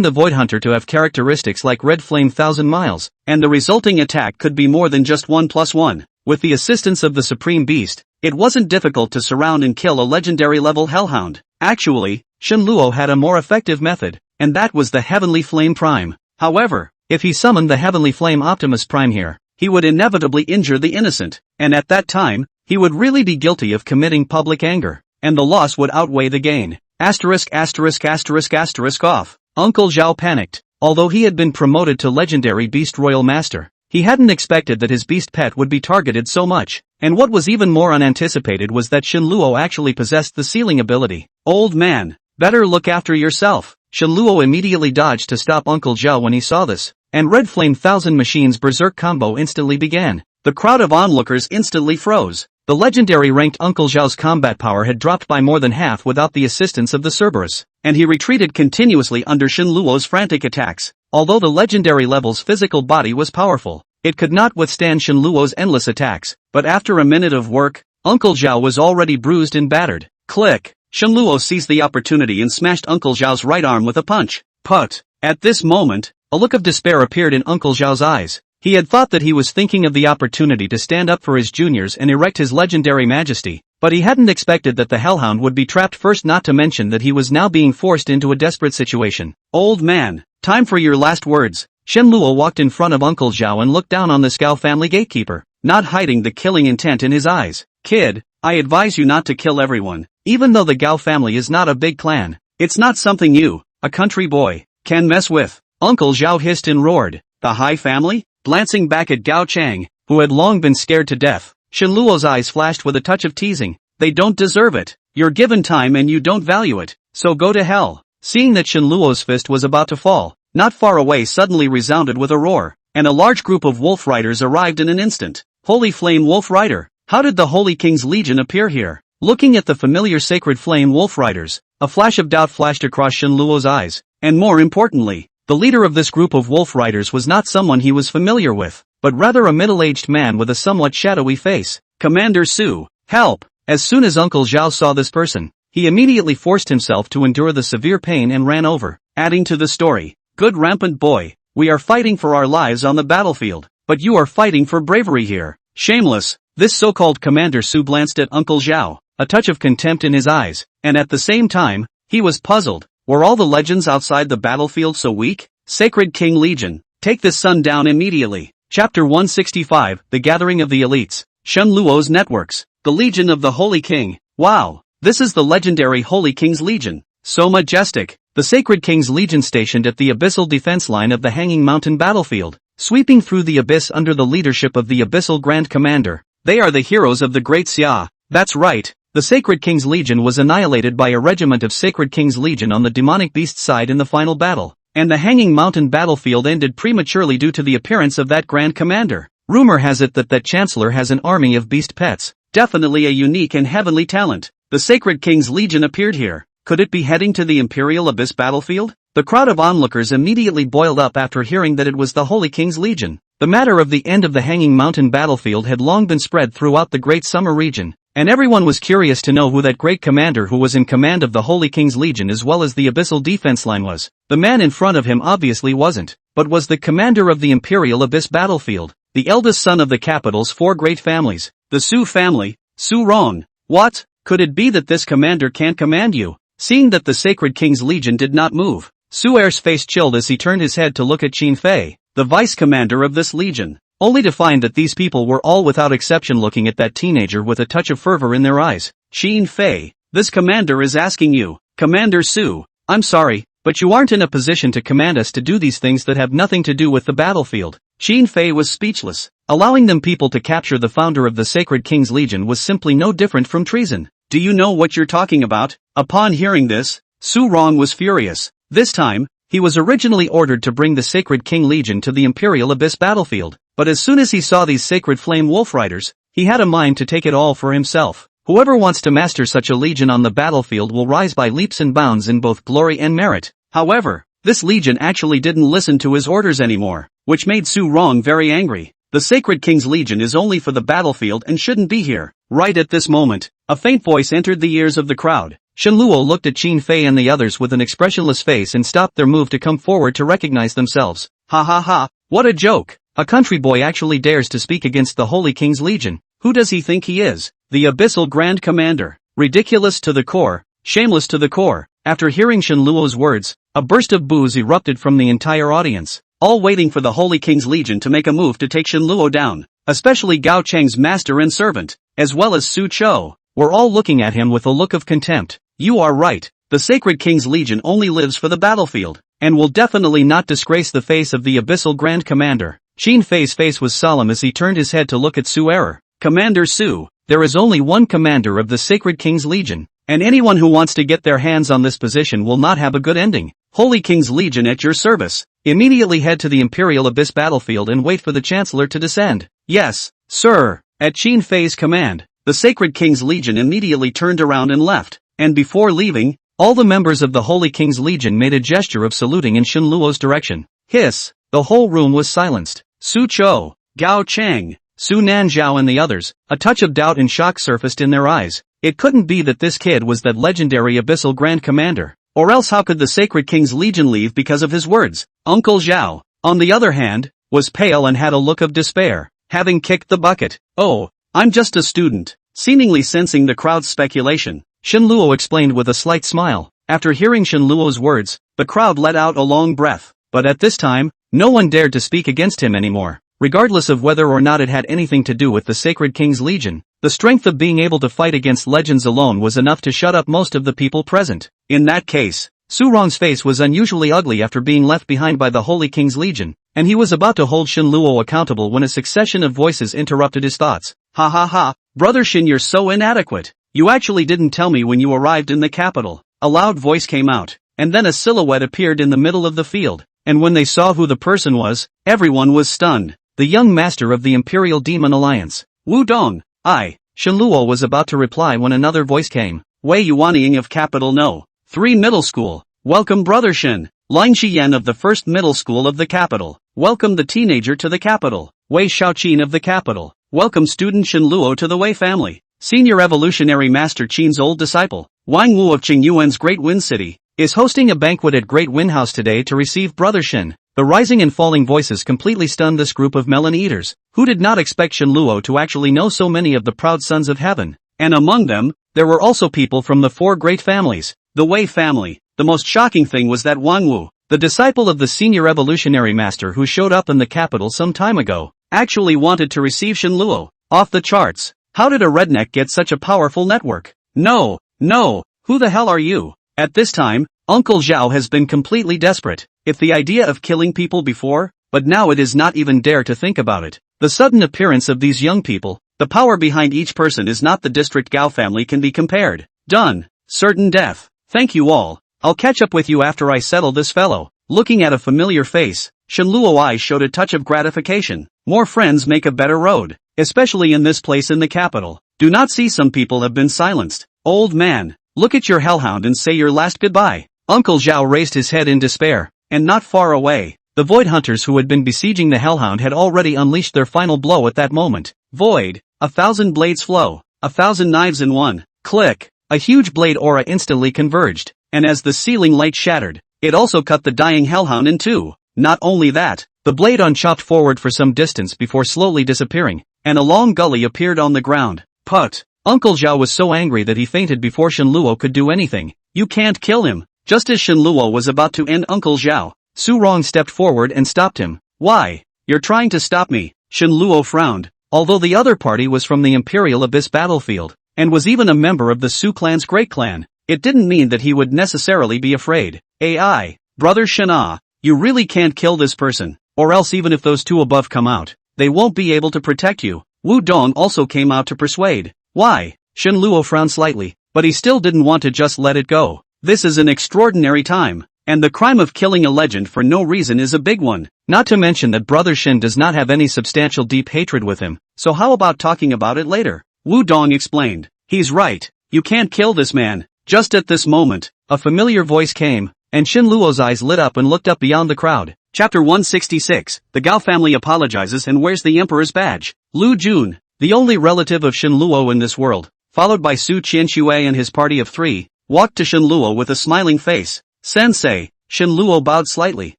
the Void Hunter to have characteristics like Red Flame 1,000 miles, and the resulting attack could be more than just 1+1. With the assistance of the Supreme Beast, it wasn't difficult to surround and kill a legendary level Hellhound. Actually, Shenluo had a more effective method, and that was the Heavenly Flame Prime. However, if he summoned the Heavenly Flame Optimus Prime here, he would inevitably injure the innocent, and at that time, he would really be guilty of committing public anger, and the loss would outweigh the gain. Asterisk asterisk asterisk asterisk off. Uncle Zhao panicked. Although he had been promoted to Legendary Beast Royal Master, he hadn't expected that his beast pet would be targeted so much, and what was even more unanticipated was that Shenluo actually possessed the sealing ability. Old man, better look after yourself. Shenluo immediately dodged to stop Uncle Zhao when he saw this, and Red Flame 1,000 Machines Berserk combo instantly began. The crowd of onlookers instantly froze. The legendary ranked Uncle Zhao's combat power had dropped by more than half without the assistance of the Cerberus, and he retreated continuously under Shenluo's frantic attacks. Although the legendary level's physical body was powerful, it could not withstand Shenluo's endless attacks, but after a minute of work, Uncle Zhao was already bruised and battered. Click! Shenluo seized the opportunity and smashed Uncle Zhao's right arm with a punch. Put! At this moment, a look of despair appeared in Uncle Zhao's eyes. He had thought that he was thinking of the opportunity to stand up for his juniors and erect his legendary majesty, but he hadn't expected that the Hellhound would be trapped first, not to mention that he was now being forced into a desperate situation. Old man, time for your last words. Shenluo walked in front of Uncle Zhao and looked down on the Scow family gatekeeper, not hiding the killing intent in his eyes. Kid, I advise you not to kill everyone, even though the Gao family is not a big clan. It's not something you, a country boy, can mess with. Uncle Zhao hissed and roared. The Hai family? Glancing back at Gao Chang, who had long been scared to death, Shenluo's eyes flashed with a touch of teasing. They don't deserve it. You're given time and you don't value it, so go to hell. Seeing that Shenluo's fist was about to fall, not far away suddenly resounded with a roar, and a large group of wolf riders arrived in an instant. Holy Flame Wolf Rider! How did the Holy King's Legion appear here? Looking at the familiar Sacred Flame Wolf Riders, a flash of doubt flashed across Shenluo's eyes, and more importantly, the leader of this group of wolf riders was not someone he was familiar with, but rather a middle-aged man with a somewhat shadowy face. Commander Su, help! As soon as Uncle Zhao saw this person, he immediately forced himself to endure the severe pain and ran over, adding to the story. Good rampant boy, we are fighting for our lives on the battlefield, but you are fighting for bravery here. Shameless. This so-called Commander Su glanced at Uncle Zhao, a touch of contempt in his eyes, and at the same time, he was puzzled. Were all the legends outside the battlefield so weak? Sacred King Legion, take this son down immediately. Chapter 165, The Gathering of the Elites. Shenluo's Networks. The Legion of the Holy King. Wow, this is the legendary Holy King's Legion. So majestic. The Sacred King's Legion stationed at the abyssal defense line of the Hanging Mountain battlefield, sweeping through the abyss under the leadership of the Abyssal Grand Commander. They are the heroes of the Great Xia. That's right. The Sacred King's Legion was annihilated by a regiment of Sacred King's Legion on the demonic beast side in the final battle, and the Hanging Mountain battlefield ended prematurely due to the appearance of that Grand Commander. Rumor has it that Chancellor has an army of beast pets. Definitely a unique and heavenly talent. The Sacred King's Legion appeared here. Could it be heading to the Imperial Abyss battlefield? The crowd of onlookers immediately boiled up after hearing that it was the Holy King's Legion. The matter of the end of the Hanging Mountain battlefield had long been spread throughout the Great Summer region, and everyone was curious to know who that great commander who was in command of the Holy King's Legion as well as the Abyssal defense line was. The man in front of him obviously wasn't, but was the commander of the Imperial Abyss battlefield, the eldest son of the capital's 4 great families, the Su family. Su Rong. What? Could it be that this commander can't command you? Seeing that the Sacred King's Legion did not move, Su Er's face chilled as he turned his head to look at Qin Fei, the vice commander of this legion, only to find that these people were all without exception looking at that teenager with a touch of fervor in their eyes. Qin Fei, this commander is asking you, Commander Su, I'm sorry, but you aren't in a position to command us to do these things that have nothing to do with the battlefield. Qin Fei was speechless. Allowing them people to capture the founder of the Sacred King's Legion was simply no different from treason. Do you know what you're talking about? Upon hearing this, Su Rong was furious. This time, he was originally ordered to bring the Sacred King Legion to the Imperial Abyss battlefield, but as soon as he saw these Sacred Flame Wolf Riders, he had a mind to take it all for himself. Whoever wants to master such a legion on the battlefield will rise by leaps and bounds in both glory and merit. However, this legion actually didn't listen to his orders anymore, which made Su Rong very angry. The Sacred King's Legion is only for the battlefield and shouldn't be here. Right at this moment, a faint voice entered the ears of the crowd. Shenluo looked at Qin Fei and the others with an expressionless face and stopped their move to come forward to recognize themselves. Ha ha ha, what a joke! A country boy actually dares to speak against the Holy King's Legion. Who does he think he is? The Abyssal Grand Commander. Ridiculous to the core, shameless to the core. After hearing Shenluo's words, a burst of boos erupted from the entire audience, all waiting for the Holy King's Legion to make a move to take Shenluo down, especially Gao Cheng's master and servant, as well as Su Chou, were all looking at him with a look of contempt. You are right, the Sacred King's Legion only lives for the battlefield, and will definitely not disgrace the face of the Abyssal Grand Commander. Qin Fei's face was solemn as he turned his head to look at Su Er. Commander Su, there is only one commander of the Sacred King's Legion, and anyone who wants to get their hands on this position will not have a good ending. Holy King's Legion at your service. Immediately head to the Imperial Abyss battlefield and wait for the Chancellor to descend. Yes, sir. At Qin Fei's command, the Sacred King's Legion immediately turned around and left, and before leaving, all the members of the Holy King's Legion made a gesture of saluting in Shenluo's direction. Hiss! The whole room was silenced. Su Chou, Gao Cheng, Su Nanzhao and the others, a touch of doubt and shock surfaced in their eyes. It couldn't be that this kid was that legendary Abyssal Grand Commander, or else how could the Sacred King's Legion leave because of his words? Uncle Zhao, on the other hand, was pale and had a look of despair, having kicked the bucket. Oh, I'm just a student. Seemingly sensing the crowd's speculation, Shenluo explained with a slight smile. After hearing Shenluo's words, the crowd let out a long breath, but at this time, no one dared to speak against him anymore, regardless of whether or not it had anything to do with the Sacred King's Legion. The strength of being able to fight against legends alone was enough to shut up most of the people present. In that case, Su Rong's face was unusually ugly after being left behind by the Holy King's Legion, and he was about to hold Shenluo accountable when a succession of voices interrupted his thoughts. Ha ha ha, Brother Shin, you're so inadequate. You actually didn't tell me when you arrived in the capital. A loud voice came out, and then a silhouette appeared in the middle of the field, and when they saw who the person was, everyone was stunned. The young master of the Imperial Demon Alliance, Wu Dong. Shenluo was about to reply when another voice came. Wei Yuanying of Capital No. 3 Middle School. Welcome Brother Shin. Lin Shiyan of the 1st Middle School of the capital. Welcome the teenager to the capital. Wei Xiaoqin of the capital. Welcome student Shenluo to the Wei family. Senior Evolutionary Master Qin's old disciple, Wang Wu of Qingyuan's Great Wind City, is hosting a banquet at Great Wind House today to receive Brother Shin. The rising and falling voices completely stunned this group of melon eaters, who did not expect Shenluo to actually know so many of the proud sons of heaven. And among them, there were also people from the 4 great families, the Wei family. The most shocking thing was that Wang Wu, the disciple of the senior evolutionary master who showed up in the capital some time ago, actually wanted to receive Shenluo. Off the charts. How did a redneck get such a powerful network? No, who the hell are you? At this time, Uncle Zhao has been completely desperate. If the idea of killing people before, but now it is not even dare to think about it. The sudden appearance of these young people, the power behind each person is not the district Gao family can be compared. Done. Certain death. Thank you all. I'll catch up with you after I settle this fellow. Looking at a familiar face, Shenluo eyes showed a touch of gratification. More friends make a better road, especially in this place in the capital. Do not see some people have been silenced. Old man, look at your hellhound and say your last goodbye. Uncle Zhao raised his head in despair, and not far away, the void hunters who had been besieging the hellhound had already unleashed their final blow at that moment. Void, 1,000 blades flow, 1,000 knives in one. Click, a huge blade aura instantly converged, and as the ceiling light shattered, it also cut the dying hellhound in two. Not only that, the blade chopped forward for some distance before slowly disappearing, and a long gully appeared on the ground. Put! Uncle Zhao was so angry that he fainted before Shenluo could do anything. You can't kill him! Just as Shenluo was about to end Uncle Zhao, Su Rong stepped forward and stopped him. Why? You're trying to stop me? Shenluo frowned. Although the other party was from the Imperial Abyss battlefield, and was even a member of the Su clan's Great Clan, it didn't mean that he would necessarily be afraid. AI, Brother Shana, you really can't kill this person, or else even if those two above come out, they won't be able to protect you. Wu Dong also came out to persuade. Why? Shenluo frowned slightly, but he still didn't want to just let it go. This is an extraordinary time, and the crime of killing a legend for no reason is a big one. Not to mention that Brother Shen does not have any substantial deep hatred with him, so how about talking about it later? Wu Dong explained. He's right, you can't kill this man. Just at this moment, a familiar voice came, and Shenluo's eyes lit up and looked up beyond the crowd. Chapter 166, the Gao family apologizes and wears the Emperor's badge. Lu Jun, the only relative of Shenluo in this world, followed by Su Qianxue and his party of 3, walked to Shenluo with a smiling face. Sensei, Shenluo bowed slightly,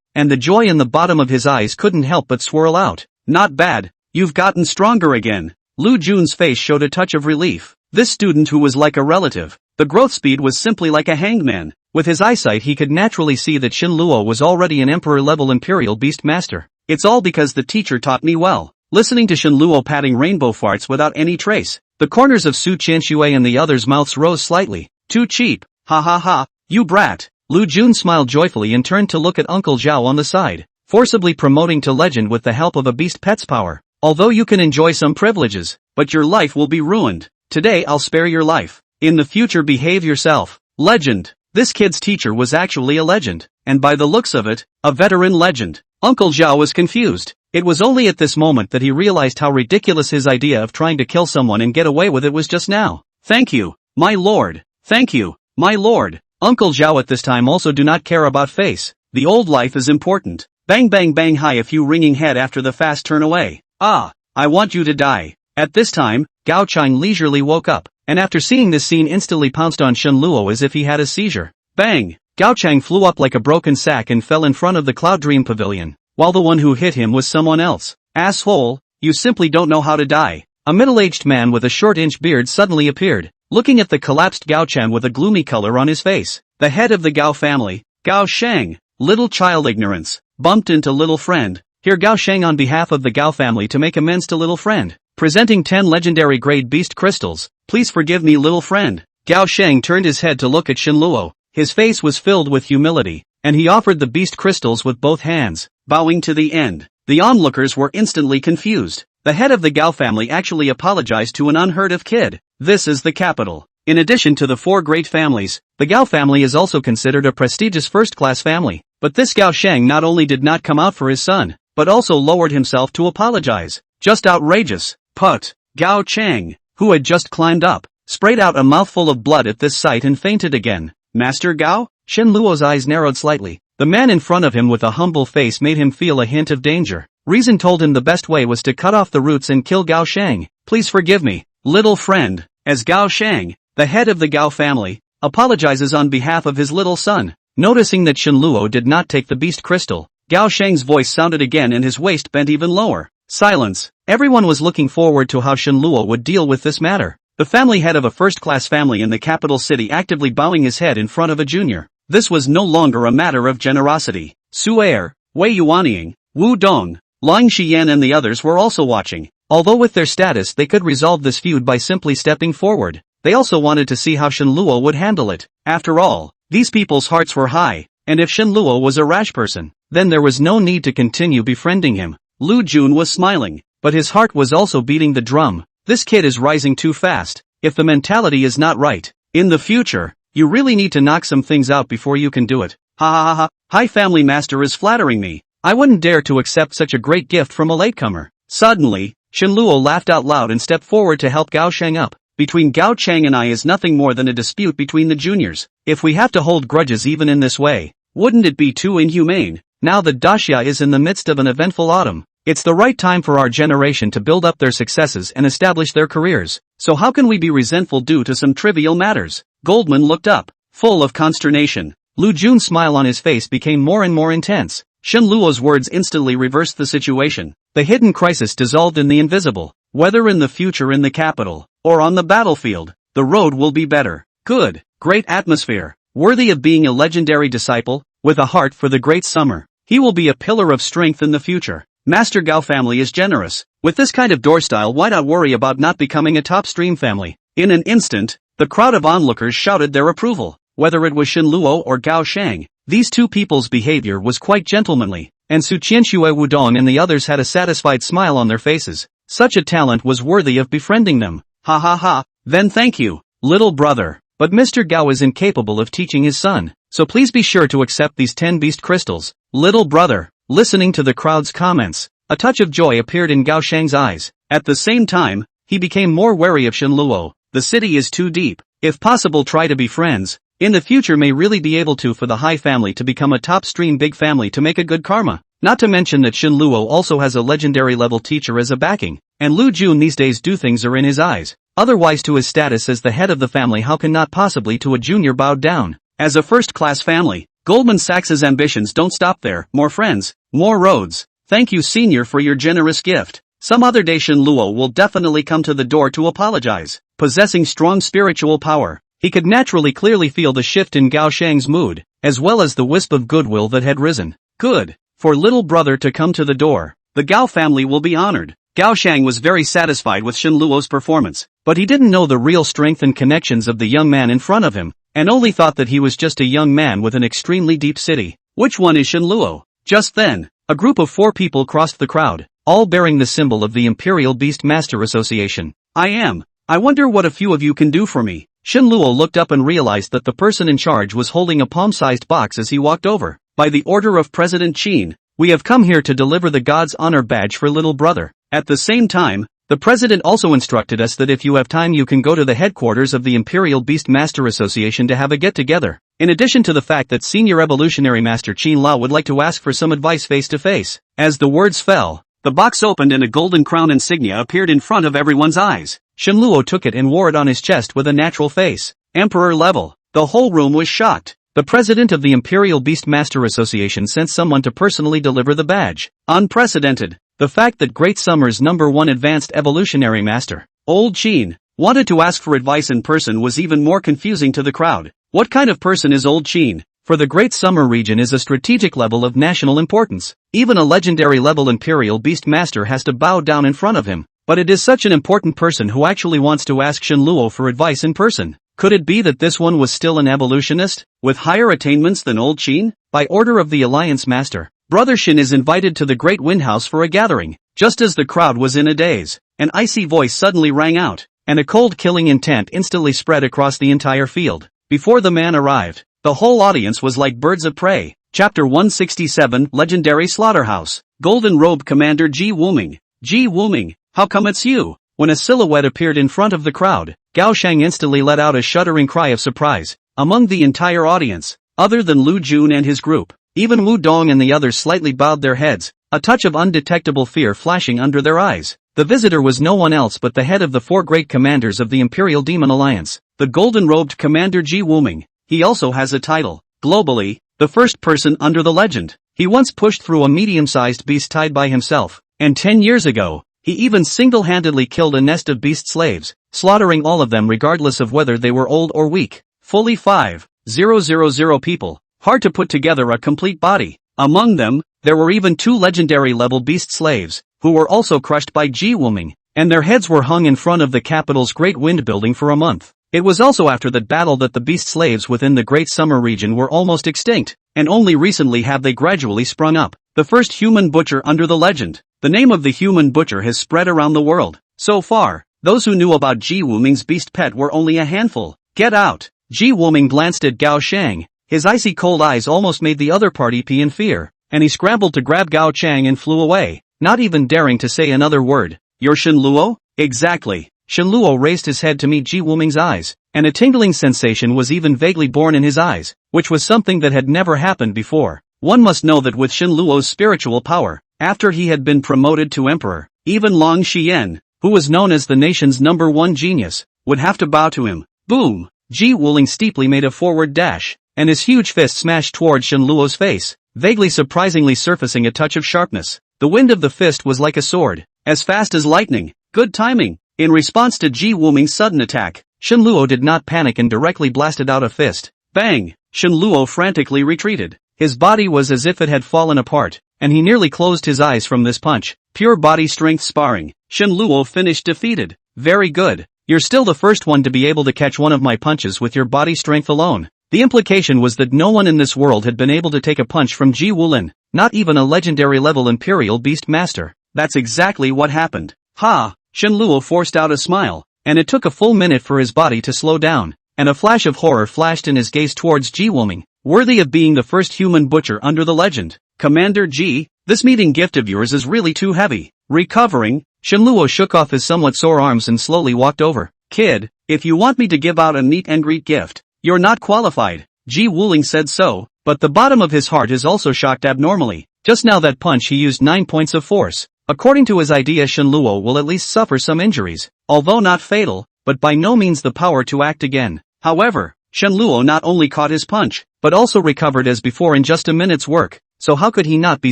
and the joy in the bottom of his eyes couldn't help but swirl out. Not bad, you've gotten stronger again. Lu Jun's face showed a touch of relief. This student who was like a relative, the growth speed was simply like a hanged man. With his eyesight he could naturally see that Shenluo was already an emperor-level imperial beast master. It's all because the teacher taught me well. Listening to Shenluo patting rainbow farts without any trace, the corners of Su Qianxue and the others' mouths rose slightly. Too cheap, ha ha ha, you brat. Lu Jun smiled joyfully and turned to look at Uncle Zhao on the side, forcibly promoting to legend with the help of a beast pet's power. Although you can enjoy some privileges, but your life will be ruined. Today I'll spare your life. In the future behave yourself. Legend. This kid's teacher was actually a legend, and by the looks of it, a veteran legend. Uncle Zhao was confused. It was only at this moment that he realized how ridiculous his idea of trying to kill someone and get away with it was just now. Thank you, my lord. Thank you, my lord. Uncle Zhao at this time also do not care about face. The old life is important. Bang bang bang hi a few ringing head after the fast turn away. Ah, I want you to die. At this time, Gao Chang leisurely woke up, and after seeing this scene instantly pounced on Shenluo as if he had a seizure. Bang! Gao Chang flew up like a broken sack and fell in front of the Cloud Dream Pavilion, while the one who hit him was someone else. Asshole, you simply don't know how to die. A middle-aged man with a short-inch beard suddenly appeared, looking at the collapsed Gao Chang with a gloomy color on his face. The head of the Gao family, Gao Sheng, little child ignorance, bumped into little friend. Here Gao Sheng on behalf of the Gao family to make amends to little friend. Presenting 10 legendary grade beast crystals. Please forgive me little friend. Gao Sheng turned his head to look at Shenluo. His face was filled with humility, and he offered the beast crystals with both hands, bowing to the end. The onlookers were instantly confused. The head of the Gao family actually apologized to an unheard of kid. This is the capital. In addition to the 4 great families, the Gao family is also considered a prestigious first-class family. But this Gao Sheng not only did not come out for his son, but also lowered himself to apologize. Just outrageous. Put. Gao Chang, who had just climbed up, sprayed out a mouthful of blood at this sight and fainted again. Master Gao? Shenluo's eyes narrowed slightly. The man in front of him with a humble face made him feel a hint of danger. Reason told him the best way was to cut off the roots and kill Gao Shang. Please forgive me, little friend. As Gao Shang, the head of the Gao family, apologizes on behalf of his little son. Noticing that Shenluo did not take the beast crystal, Gao Shang's voice sounded again and his waist bent even lower. Silence. Everyone was looking forward to how Shenluo would deal with this matter. The family head of a first-class family in the capital city actively bowing his head in front of a junior. This was no longer a matter of generosity. Su Er, Wei Yuanying, Wu Dong, Lang Xiyan and the others were also watching. Although with their status they could resolve this feud by simply stepping forward, they also wanted to see how Shenluo would handle it. After all, these people's hearts were high, and if Shenluo was a rash person, then there was no need to continue befriending him. Lu Jun was smiling, but his heart was also beating the drum. This kid is rising too fast. If the mentality is not right, in the future, you really need to knock some things out before you can do it. Ha ha ha ha, Hi family master is flattering me. I wouldn't dare to accept such a great gift from a latecomer. Suddenly, Shenluo laughed out loud and stepped forward to help Gao Sheng up. between Gao Chang and I is nothing more than a dispute between the juniors. If we have to hold grudges even in this way, wouldn't it be too inhumane? Now that Daxia is in the midst of an eventful autumn, it's the right time for our generation to build up their successes and establish their careers. So how can we be resentful due to some trivial matters? Goldman looked up, full of consternation. Lu Jun's smile on his face became more and more intense. Shen Luo's words instantly reversed the situation. The hidden crisis dissolved in the invisible. Whether in the future in the capital, or on the battlefield, the road will be better. Good, great atmosphere, worthy of being a legendary disciple, with a heart for the great summer. He will be a pillar of strength in the future. Master Gao family is generous. With this kind of door style, why not worry about not becoming a top stream family? In an instant, the crowd of onlookers shouted their approval. Whether it was Shen Luo or Gao Shang, these two people's behavior was quite gentlemanly, and Su Qianxue Wudong and the others had a satisfied smile on their faces. Such a talent was worthy of befriending them. Ha ha ha, then thank you, little brother. But Mr. Gao is incapable of teaching his son, so please be sure to accept these 10 beast crystals. Little brother, listening to the crowd's comments, a touch of joy appeared in Gao Shang's eyes. At the same time, he became more wary of Shen Luo. The city is too deep. If possible, try to be friends. In the future may really be able to for the Hai family to become a top stream big family to make a good karma. Not to mention that Shen Luo also has a legendary level teacher as a backing, and Lu Jun these days do things are in his eyes. Otherwise to his status as the head of the family, how can not possibly to a junior bowed down? As a first-class family, Goldman Sachs's ambitions don't stop there. More friends, more roads. Thank you senior for your generous gift. Some other day Shen Luo will definitely come to the door to apologize. Possessing strong spiritual power, he could naturally clearly feel the shift in Gao Shang's mood, as well as the wisp of goodwill that had risen. Good. For little brother to come to the door. The Gao family will be honored. Gao Shang was very satisfied with Shen Luo's performance, but he didn't know the real strength and connections of the young man in front of him, and only thought that he was just a young man with an extremely deep city. Which one is Shen Luo? Just then, a group of 4 people crossed the crowd, all bearing the symbol of the Imperial Beast Master Association. I wonder what a few of you can do for me. Shen Luo looked up and realized that the person in charge was holding a palm-sized box as he walked over. By the order of President Qin, we have come here to deliver the God's Honor Badge for little brother. At the same time, the president also instructed us that if you have time you can go to the headquarters of the Imperial Beast Master Association to have a get-together. In addition to the fact that Senior Evolutionary Master Qin Lao would like to ask for some advice face-to-face. As the words fell, the box opened and a golden crown insignia appeared in front of everyone's eyes. Shen Luo took it and wore it on his chest with a natural face. Emperor level. The whole room was shocked. The president of the Imperial Beast Master Association sent someone to personally deliver the badge. Unprecedented. The fact that Great Summer's #1 advanced evolutionary master, Old Qin, wanted to ask for advice in person was even more confusing to the crowd. What kind of person is Old Qin? For the Great Summer region is a strategic level of national importance. Even a legendary level Imperial Beast Master has to bow down in front of him. But it is such an important person who actually wants to ask Shen Luo for advice in person. Could it be that this one was still an evolutionist, with higher attainments than Old Qin? By order of the Alliance Master, Brother Shen is invited to the Great Wind House for a gathering. Just as the crowd was in a daze, an icy voice suddenly rang out, and a cold killing intent instantly spread across the entire field. Before the man arrived, the whole audience was like birds of prey. Chapter 167 Legendary Slaughterhouse. Golden Robe Commander Ji Wuming. Ji Wuming, how come it's you? When a silhouette appeared in front of the crowd, Gao Shang instantly let out a shuddering cry of surprise. Among the entire audience, other than Lu Jun and his group, even Wu Dong and the others slightly bowed their heads, a touch of undetectable fear flashing under their eyes. The visitor was no one else but the head of the 4 great commanders of the Imperial Demon Alliance, the golden-robed Commander Ji Wuming. He also has a title, globally, the first person under the legend. He once pushed through a medium-sized beast tied by himself, and 10 years ago, he even single-handedly killed a nest of beast slaves, slaughtering all of them regardless of whether they were old or weak. Fully 5,000 people. Hard to put together a complete body. Among them, there were even 2 legendary-level beast slaves, who were also crushed by Ji Wuming, and their heads were hung in front of the capital's Great Wind Building for a month. It was also after that battle that the beast slaves within the Great Summer region were almost extinct, and only recently have they gradually sprung up. The first human butcher under the legend. The name of the human butcher has spread around the world. So far, those who knew about Ji Wuming's beast pet were only a handful. Get out! Ji Wuming glanced at Gao Shang. His icy cold eyes almost made the other party pee in fear, and he scrambled to grab Gao Chang and flew away, not even daring to say another word. You're Shen Luo? Exactly. Shenluo raised his head to meet Ji Wuming's eyes, and a tingling sensation was even vaguely born in his eyes, which was something that had never happened before. One must know that with Shenluo's spiritual power, after he had been promoted to emperor, even Long Xian, who was known as the nation's #1 genius, would have to bow to him. Boom! Ji Wuling steeply made a forward dash, and his huge fist smashed towards Shenluo's face, vaguely surprisingly surfacing a touch of sharpness. The wind of the fist was like a sword, as fast as lightning. Good timing. In response to Ji Wuming's sudden attack, Shenluo did not panic and directly blasted out a fist. Bang! Shenluo frantically retreated. His body was as if it had fallen apart, and he nearly closed his eyes from this punch. Pure body strength sparring. Shenluo finished defeated. Very good. You're still the first one to be able to catch one of my punches with your body strength alone. The implication was that no one in this world had been able to take a punch from Ji Wulin, not even a legendary level Imperial Beast Master. That's exactly what happened. Ha! Shenluo forced out a smile, and it took a full minute for his body to slow down, and a flash of horror flashed in his gaze towards Ji Wuming, worthy of being the first human butcher under the legend. Commander Ji, this meeting gift of yours is really too heavy. Recovering, Shenluo shook off his somewhat sore arms and slowly walked over. Kid, if you want me to give out a meet and greet gift, you're not qualified. Ji Wuling said so, but the bottom of his heart is also shocked abnormally. Just now that punch he used 9 points of force. According to his idea Shenluo will at least suffer some injuries, although not fatal, but by no means the power to act again. However, Shenluo not only caught his punch, but also recovered as before in just a minute's work, so how could he not be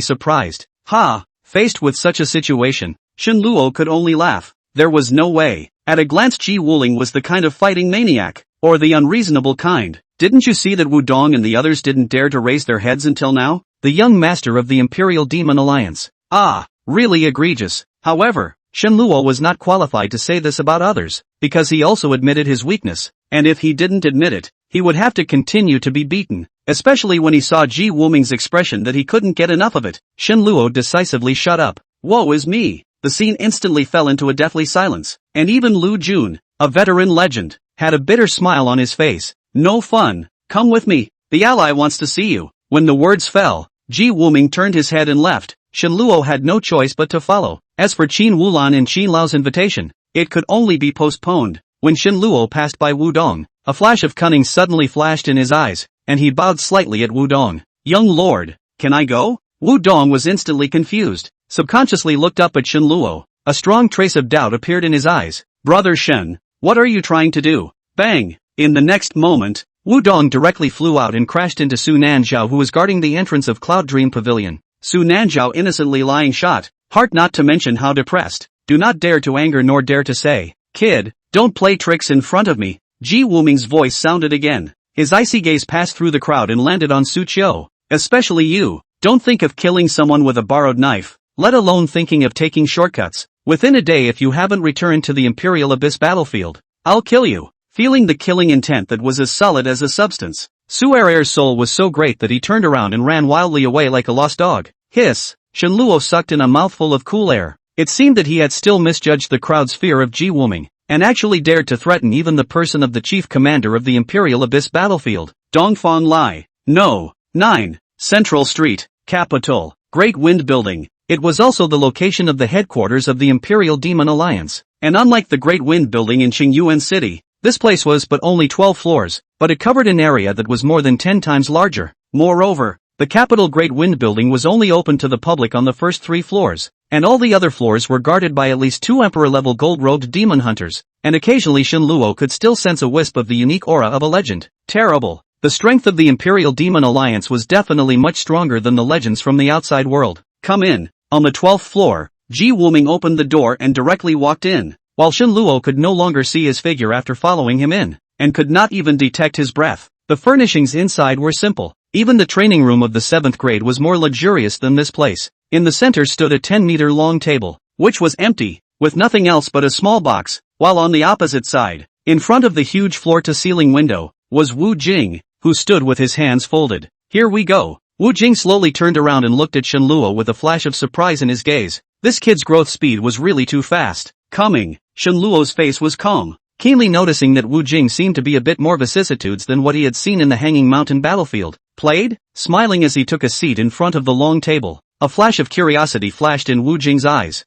surprised? Ha! Faced with such a situation, Shenluo could only laugh. There was no way. At a glance Ji Wuling was the kind of fighting maniac, or the unreasonable kind. Didn't you see that Wu Dong and the others didn't dare to raise their heads until now? The young master of the Imperial Demon Alliance. Ah! Really egregious. However, Shenluo was not qualified to say this about others, because he also admitted his weakness, and if he didn't admit it, he would have to continue to be beaten, especially when he saw Ji Wuming's expression that he couldn't get enough of it. Shenluo decisively shut up. Woe is me! The scene instantly fell into a deathly silence, and even Lu Jun, a veteran legend, had a bitter smile on his face. No fun. Come with me. The ally wants to see you. When the words fell, Ji Wuming turned his head and left. Shenluo had no choice but to follow. As for Qin Wulan and Qin Lao's invitation, it could only be postponed. When Shenluo passed by Wu Dong, a flash of cunning suddenly flashed in his eyes, and he bowed slightly at Wu Dong. Young lord, can I go? Wu Dong was instantly confused, subconsciously looked up at Shenluo. A strong trace of doubt appeared in his eyes. Brother Shen, what are you trying to do? Bang! In the next moment, Wu Dong directly flew out and crashed into Su Nanzhao, who was guarding the entrance of Cloud Dream Pavilion. Su Nanzhao innocently lying shot, heart not to mention how depressed. Do not dare to anger nor dare to say, kid, don't play tricks in front of me. Ji Wuming's voice sounded again. His icy gaze passed through the crowd and landed on Su Qiu. Especially you. Don't think of killing someone with a borrowed knife, let alone thinking of taking shortcuts. Within a day if you haven't returned to the Imperial Abyss battlefield, I'll kill you. Feeling the killing intent that was as solid as a substance, Su Erer's soul was so great that he turned around and ran wildly away like a lost dog. Hiss! Shenluo sucked in a mouthful of cool air. It seemed that he had still misjudged the crowd's fear of Ji Wuming, and actually dared to threaten even the person of the chief commander of the Imperial Abyss battlefield. Dongfang Lai. No. 9. Central Street, Capital, Great Wind Building. It was also the location of the headquarters of the Imperial Demon Alliance, and unlike the Great Wind Building in Qingyuan City, this place was but only 12 floors, but it covered an area that was more than 10 times larger. Moreover, the capital Great Wind Building was only open to the public on the first 3 floors, and all the other floors were guarded by at least 2 Emperor-level gold-robed demon hunters, and occasionally Shenluo could still sense a wisp of the unique aura of a legend. Terrible. The strength of the Imperial Demon Alliance was definitely much stronger than the legends from the outside world. Come in. On the 12th floor, Ji Wuming opened the door and directly walked in, while Shenluo could no longer see his figure after following him in, and could not even detect his breath. The furnishings inside were simple. Even the training room of the 7th grade was more luxurious than this place. In the center stood a 10-meter-long table, which was empty, with nothing else but a small box, while on the opposite side, in front of the huge floor-to-ceiling window, was Wu Jing, who stood with his hands folded. Here we go. Wu Jing slowly turned around and looked at Shenluo with a flash of surprise in his gaze. This kid's growth speed was really too fast. Coming. Shenluo's face was calm, keenly noticing that Wu Jing seemed to be a bit more vicissitudes than what he had seen in the Hanging Mountain battlefield. Played? Smiling as he took a seat in front of the long table, a flash of curiosity flashed in Wu Jing's eyes.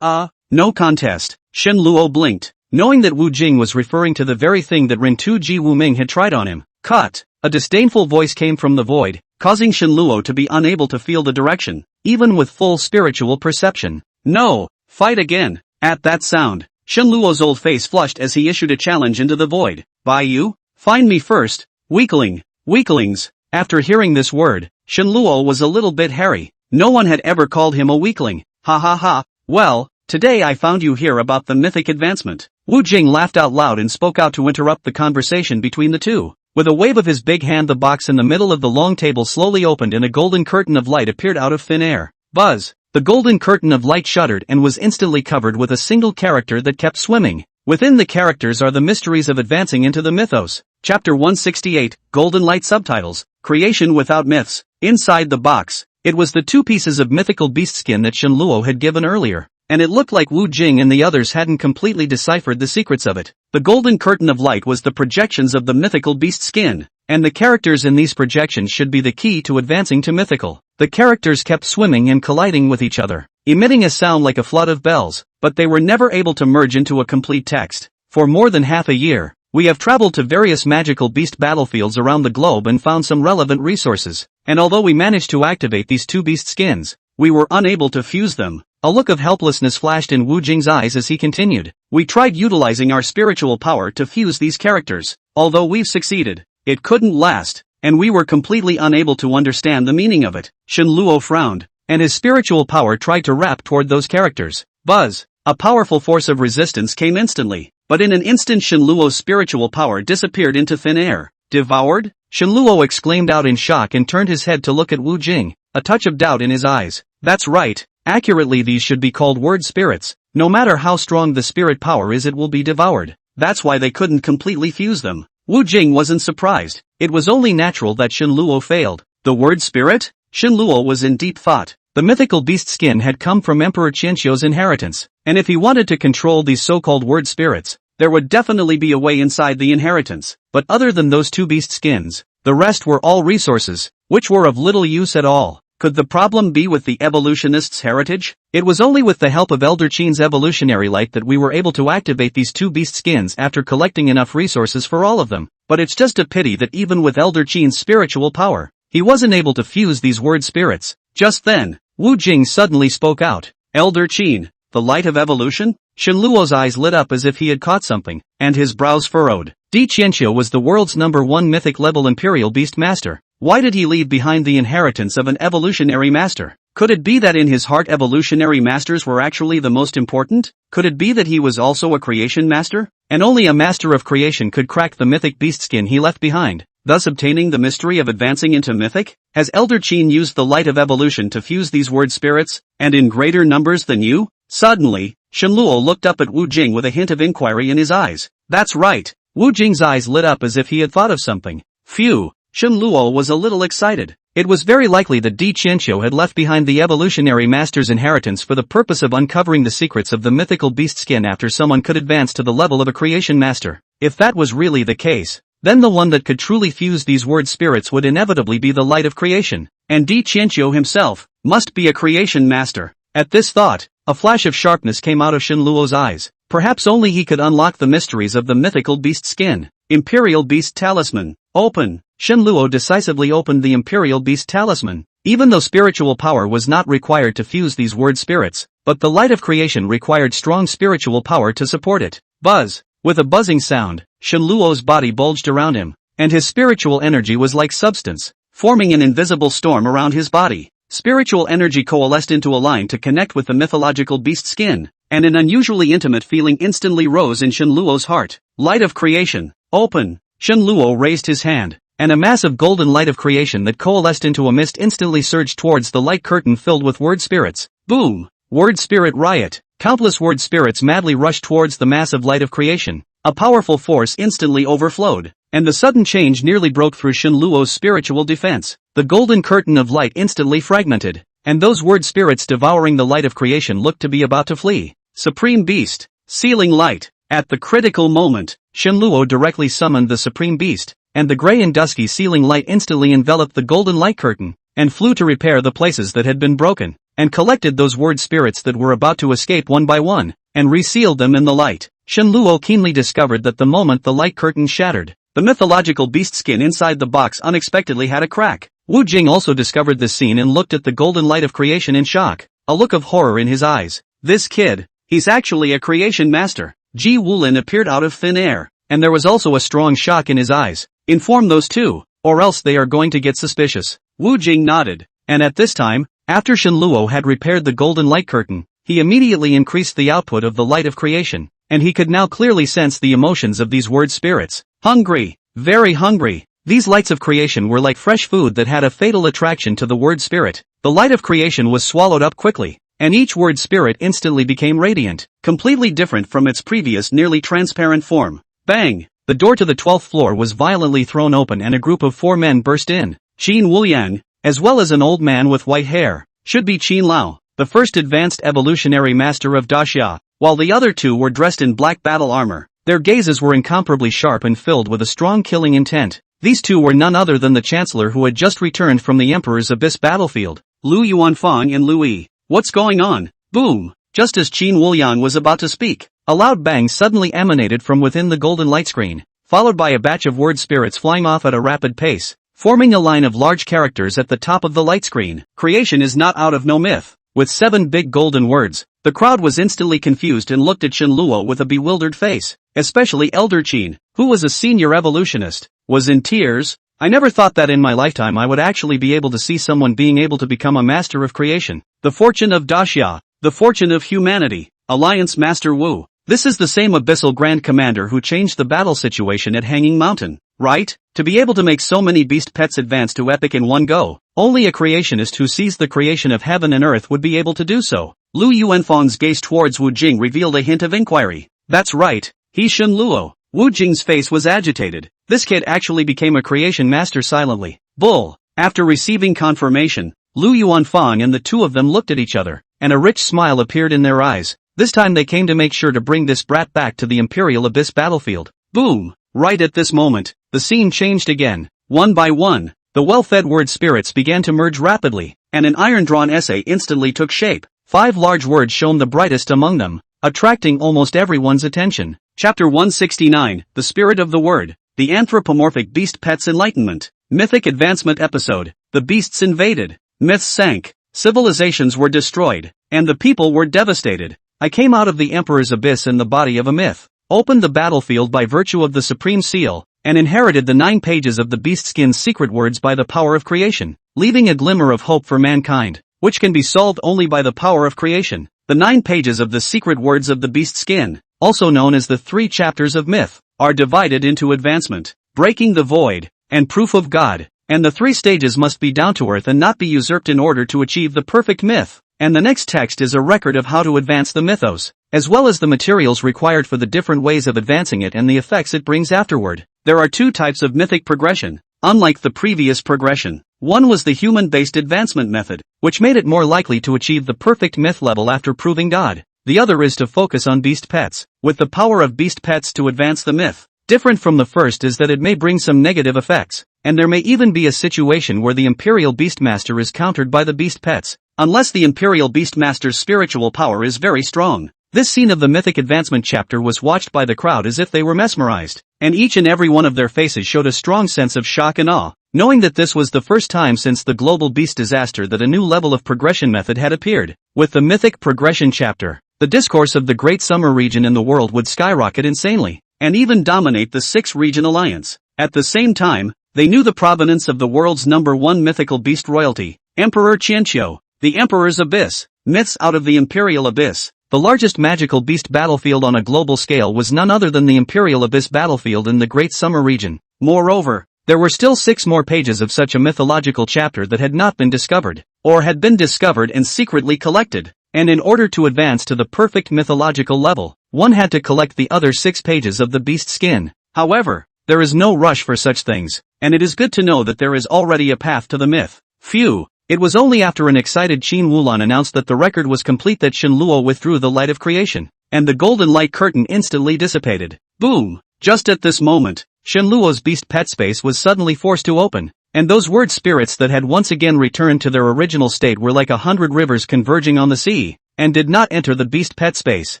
No contest. Shenluo blinked. knowing that Wu Jing was referring to the very thing that Rintu Ji Wuming had tried on him. Cut! A disdainful voice came from the void, causing Shenluo to be unable to feel the direction, even with full spiritual perception. No! Fight again! At that sound, Shenluo's old face flushed as he issued a challenge into the void. By you? Find me first, weakling! Weaklings! After hearing this word, Shenluo was a little bit hairy. No one had ever called him a weakling. Ha ha ha! Well, today I found you here about the mythic advancement. Wu Jing laughed out loud and spoke out to interrupt the conversation between the two. With a wave of his big hand, the box in the middle of the long table slowly opened and a golden curtain of light appeared out of thin air. Buzz! The golden curtain of light shuddered and was instantly covered with a single character that kept swimming. Within the characters are the mysteries of advancing into the mythos. Chapter 168, Golden Light Subtitles, Creation Without Myths. Inside the box, it was the 2 pieces of mythical beast skin that Shenluo had given earlier, and it looked like Wu Jing and the others hadn't completely deciphered the secrets of it. The golden curtain of light was the projections of the mythical beast skin, and the characters in these projections should be the key to advancing to mythical. The characters kept swimming and colliding with each other, emitting a sound like a flood of bells, but they were never able to merge into a complete text. For more than half a year, we have traveled to various magical beast battlefields around the globe and found some relevant resources, and although we managed to activate these 2 beast skins, we were unable to fuse them. A look of helplessness flashed in Wu Jing's eyes as he continued. We tried utilizing our spiritual power to fuse these characters. Although we've succeeded, it couldn't last, and we were completely unable to understand the meaning of it. Shenluo frowned, and his spiritual power tried to wrap toward those characters. Buzz! A powerful force of resistance came instantly, but in an instant Shenluo's spiritual power disappeared into thin air. Devoured? Shenluo exclaimed out in shock and turned his head to look at Wu Jing, a touch of doubt in his eyes. That's right. Accurately, these should be called word spirits. No matter how strong the spirit power is, it will be devoured. That's why they couldn't completely fuse them. Wu Jing wasn't surprised. It was only natural that Shenluo failed. The word spirit? Shenluo was in deep thought. The mythical beast skin had come from Emperor Qianqiu's inheritance, and if he wanted to control these so-called word spirits, there would definitely be a way inside the inheritance. But other than those 2 beast skins, the rest were all resources, which were of little use at all. Could the problem be with the evolutionists' heritage? It was only with the help of Elder Qin's evolutionary light that we were able to activate these 2 beast skins after collecting enough resources for all of them. But it's just a pity that even with Elder Qin's spiritual power, he wasn't able to fuse these word spirits. Just then, Wu Jing suddenly spoke out. Elder Qin, the light of evolution? Shenluo's eyes lit up as if he had caught something, and his brows furrowed. Di Qianqiu was the world's #1 mythic level imperial beast master. Why did he leave behind the inheritance of an evolutionary master? Could it be that in his heart evolutionary masters were actually the most important? Could it be that he was also a creation master? And only a master of creation could crack the mythic beast skin he left behind, thus obtaining the mystery of advancing into mythic? Has Elder Qin used the light of evolution to fuse these word spirits, and in greater numbers than you? Suddenly, Shenluo looked up at Wu Jing with a hint of inquiry in his eyes. That's right. Wu Jing's eyes lit up as if he had thought of something. Phew. Shenluo was a little excited. It was very likely that Di Qianqiu had left behind the evolutionary master's inheritance for the purpose of uncovering the secrets of the mythical beast skin after someone could advance to the level of a creation master. If that was really the case, then the one that could truly fuse these word spirits would inevitably be the light of creation, and Di Qianqiu himself must be a creation master. At this thought, a flash of sharpness came out of Shenluo's eyes. Perhaps only he could unlock the mysteries of the mythical beast skin. Imperial Beast Talisman. Open. Shenluo decisively opened the Imperial Beast Talisman. Even though spiritual power was not required to fuse these word spirits, but the light of creation required strong spiritual power to support it. Buzz. With a buzzing sound, Shenluo's body bulged around him, and his spiritual energy was like substance, forming an invisible storm around his body. Spiritual energy coalesced into a line to connect with the mythological beast skin, and an unusually intimate feeling instantly rose in Shenluo's heart. Light of creation. Open. Shenluo raised his hand, and a mass of golden light of creation that coalesced into a mist instantly surged towards the light curtain filled with word spirits. Boom! Word spirit riot. Countless word spirits madly rushed towards the mass of light of creation. A powerful force instantly overflowed, and the sudden change nearly broke through Shenluo's spiritual defense. The golden curtain of light instantly fragmented, and those word spirits devouring the light of creation looked to be about to flee. Supreme Beast. Sealing light. At the critical moment, Shenluo directly summoned the Supreme Beast, and the gray and dusky sealing light instantly enveloped the golden light curtain, and flew to repair the places that had been broken, and collected those word spirits that were about to escape one by one, and resealed them in the light. Shenluo keenly discovered that the moment the light curtain shattered, the mythological beast skin inside the box unexpectedly had a crack. Wu Jing also discovered this scene and looked at the golden light of creation in shock, a look of horror in his eyes. This kid, he's actually a creation master. Ji Wulin appeared out of thin air, and there was also a strong shock in his eyes. Inform those two, or else they are going to get suspicious. Wu Jing nodded, and at this time, after Shenluo had repaired the golden light curtain, he immediately increased the output of the light of creation, and he could now clearly sense the emotions of these word spirits. Hungry, very hungry. These lights of creation were like fresh food that had a fatal attraction to the word spirit. The light of creation was swallowed up quickly, and each word spirit instantly became radiant, completely different from its previous nearly transparent form. Bang! The door to the 12th floor was violently thrown open and a group of 4 men burst in. Qin Wuliang, as well as an old man with white hair, should be Qin Lao, the first advanced evolutionary master of Daxia, while the other 2 were dressed in black battle armor. Their gazes were incomparably sharp and filled with a strong killing intent. These 2 were none other than the Chancellor who had just returned from the Emperor's Abyss battlefield, Lu Yuanfang and Lu Yi. What's going on? Boom! Just as Qin Wuliang was about to speak, a loud bang suddenly emanated from within the golden light screen, followed by a batch of word spirits flying off at a rapid pace, forming a line of large characters at the top of the light screen. Creation is not out of no myth. With 7 big golden words, the crowd was instantly confused and looked at Shenluo with a bewildered face, especially Elder Qin, who was a senior evolutionist, was in tears. I never thought that in my lifetime I would actually be able to see someone being able to become a master of creation. The fortune of Daxia, the fortune of humanity. Alliance Master Wu. This is the same abyssal Grand Commander who changed the battle situation at Hanging Mountain, right? To be able to make so many beast pets advance to epic in one go, only a creationist who sees the creation of heaven and earth would be able to do so. Lu Yuanfang's gaze towards Wu Jing revealed a hint of inquiry. That's right, he's Shenluo. Wu Jing's face was agitated. This kid actually became a creation master silently. Bull. After receiving confirmation, Lu Yuanfang and the 2 of them looked at each other, and a rich smile appeared in their eyes. This time they came to make sure to bring this brat back to the Imperial Abyss battlefield. Boom! Right at this moment, the scene changed again. One by one, the well-fed word spirits began to merge rapidly, and an iron-drawn essay instantly took shape. 5 large words shone the brightest among them, attracting almost everyone's attention. Chapter 169, The Spirit of the Word, The Anthropomorphic Beast Pet's Enlightenment. Mythic Advancement Episode. The beasts invaded, myths sank, civilizations were destroyed, and the people were devastated. I came out of the Emperor's Abyss in the body of a myth, opened the battlefield by virtue of the Supreme Seal, and inherited the 9 pages of the beastskin's secret words by the power of creation, leaving a glimmer of hope for mankind, which can be solved only by the power of creation. The 9 pages of the secret words of the beastskin, also known as the 3 chapters of myth, are divided into advancement, breaking the void, and proof of God, and the 3 stages must be down to earth and not be usurped in order to achieve the perfect myth. And the next text is a record of how to advance the mythos, as well as the materials required for the different ways of advancing it and the effects it brings afterward. There are 2 types of mythic progression, unlike the previous progression. One was the human-based advancement method, which made it more likely to achieve the perfect myth level after proving God. The other is to focus on beast pets, with the power of beast pets to advance the myth. Different from the first is that it may bring some negative effects, and there may even be a situation where the Imperial Beastmaster is countered by the beast pets, unless the Imperial Beastmaster's spiritual power is very strong. This scene of the Mythic Advancement chapter was watched by the crowd as if they were mesmerized, and each and every one of their faces showed a strong sense of shock and awe, knowing that this was the first time since the global beast disaster that a new level of progression method had appeared. With the Mythic Progression chapter, the discourse of the Great Summer region in the world would skyrocket insanely, and even dominate the 6-region alliance. At the same time, they knew the provenance of the world's #1 mythical beast royalty, Emperor Qianqiu, the Emperor's Abyss, myths out of the Imperial Abyss. The largest magical beast battlefield on a global scale was none other than the Imperial Abyss battlefield in the Great Summer region. Moreover, there were still 6 more pages of such a mythological chapter that had not been discovered, or had been discovered and secretly collected, and in order to advance to the perfect mythological level, one had to collect the other 6 pages of the beast skin. However, there is no rush for such things, and it is good to know that there is already a path to the myth. Phew! It was only after an excited Qin Wulan announced that the record was complete that Shenluo withdrew the light of creation, and the golden light curtain instantly dissipated. Boom! Just at this moment, Shenluo's beast pet space was suddenly forced to open, and those word spirits that had once again returned to their original state were like 100 rivers converging on the sea, and did not enter the beast pet space.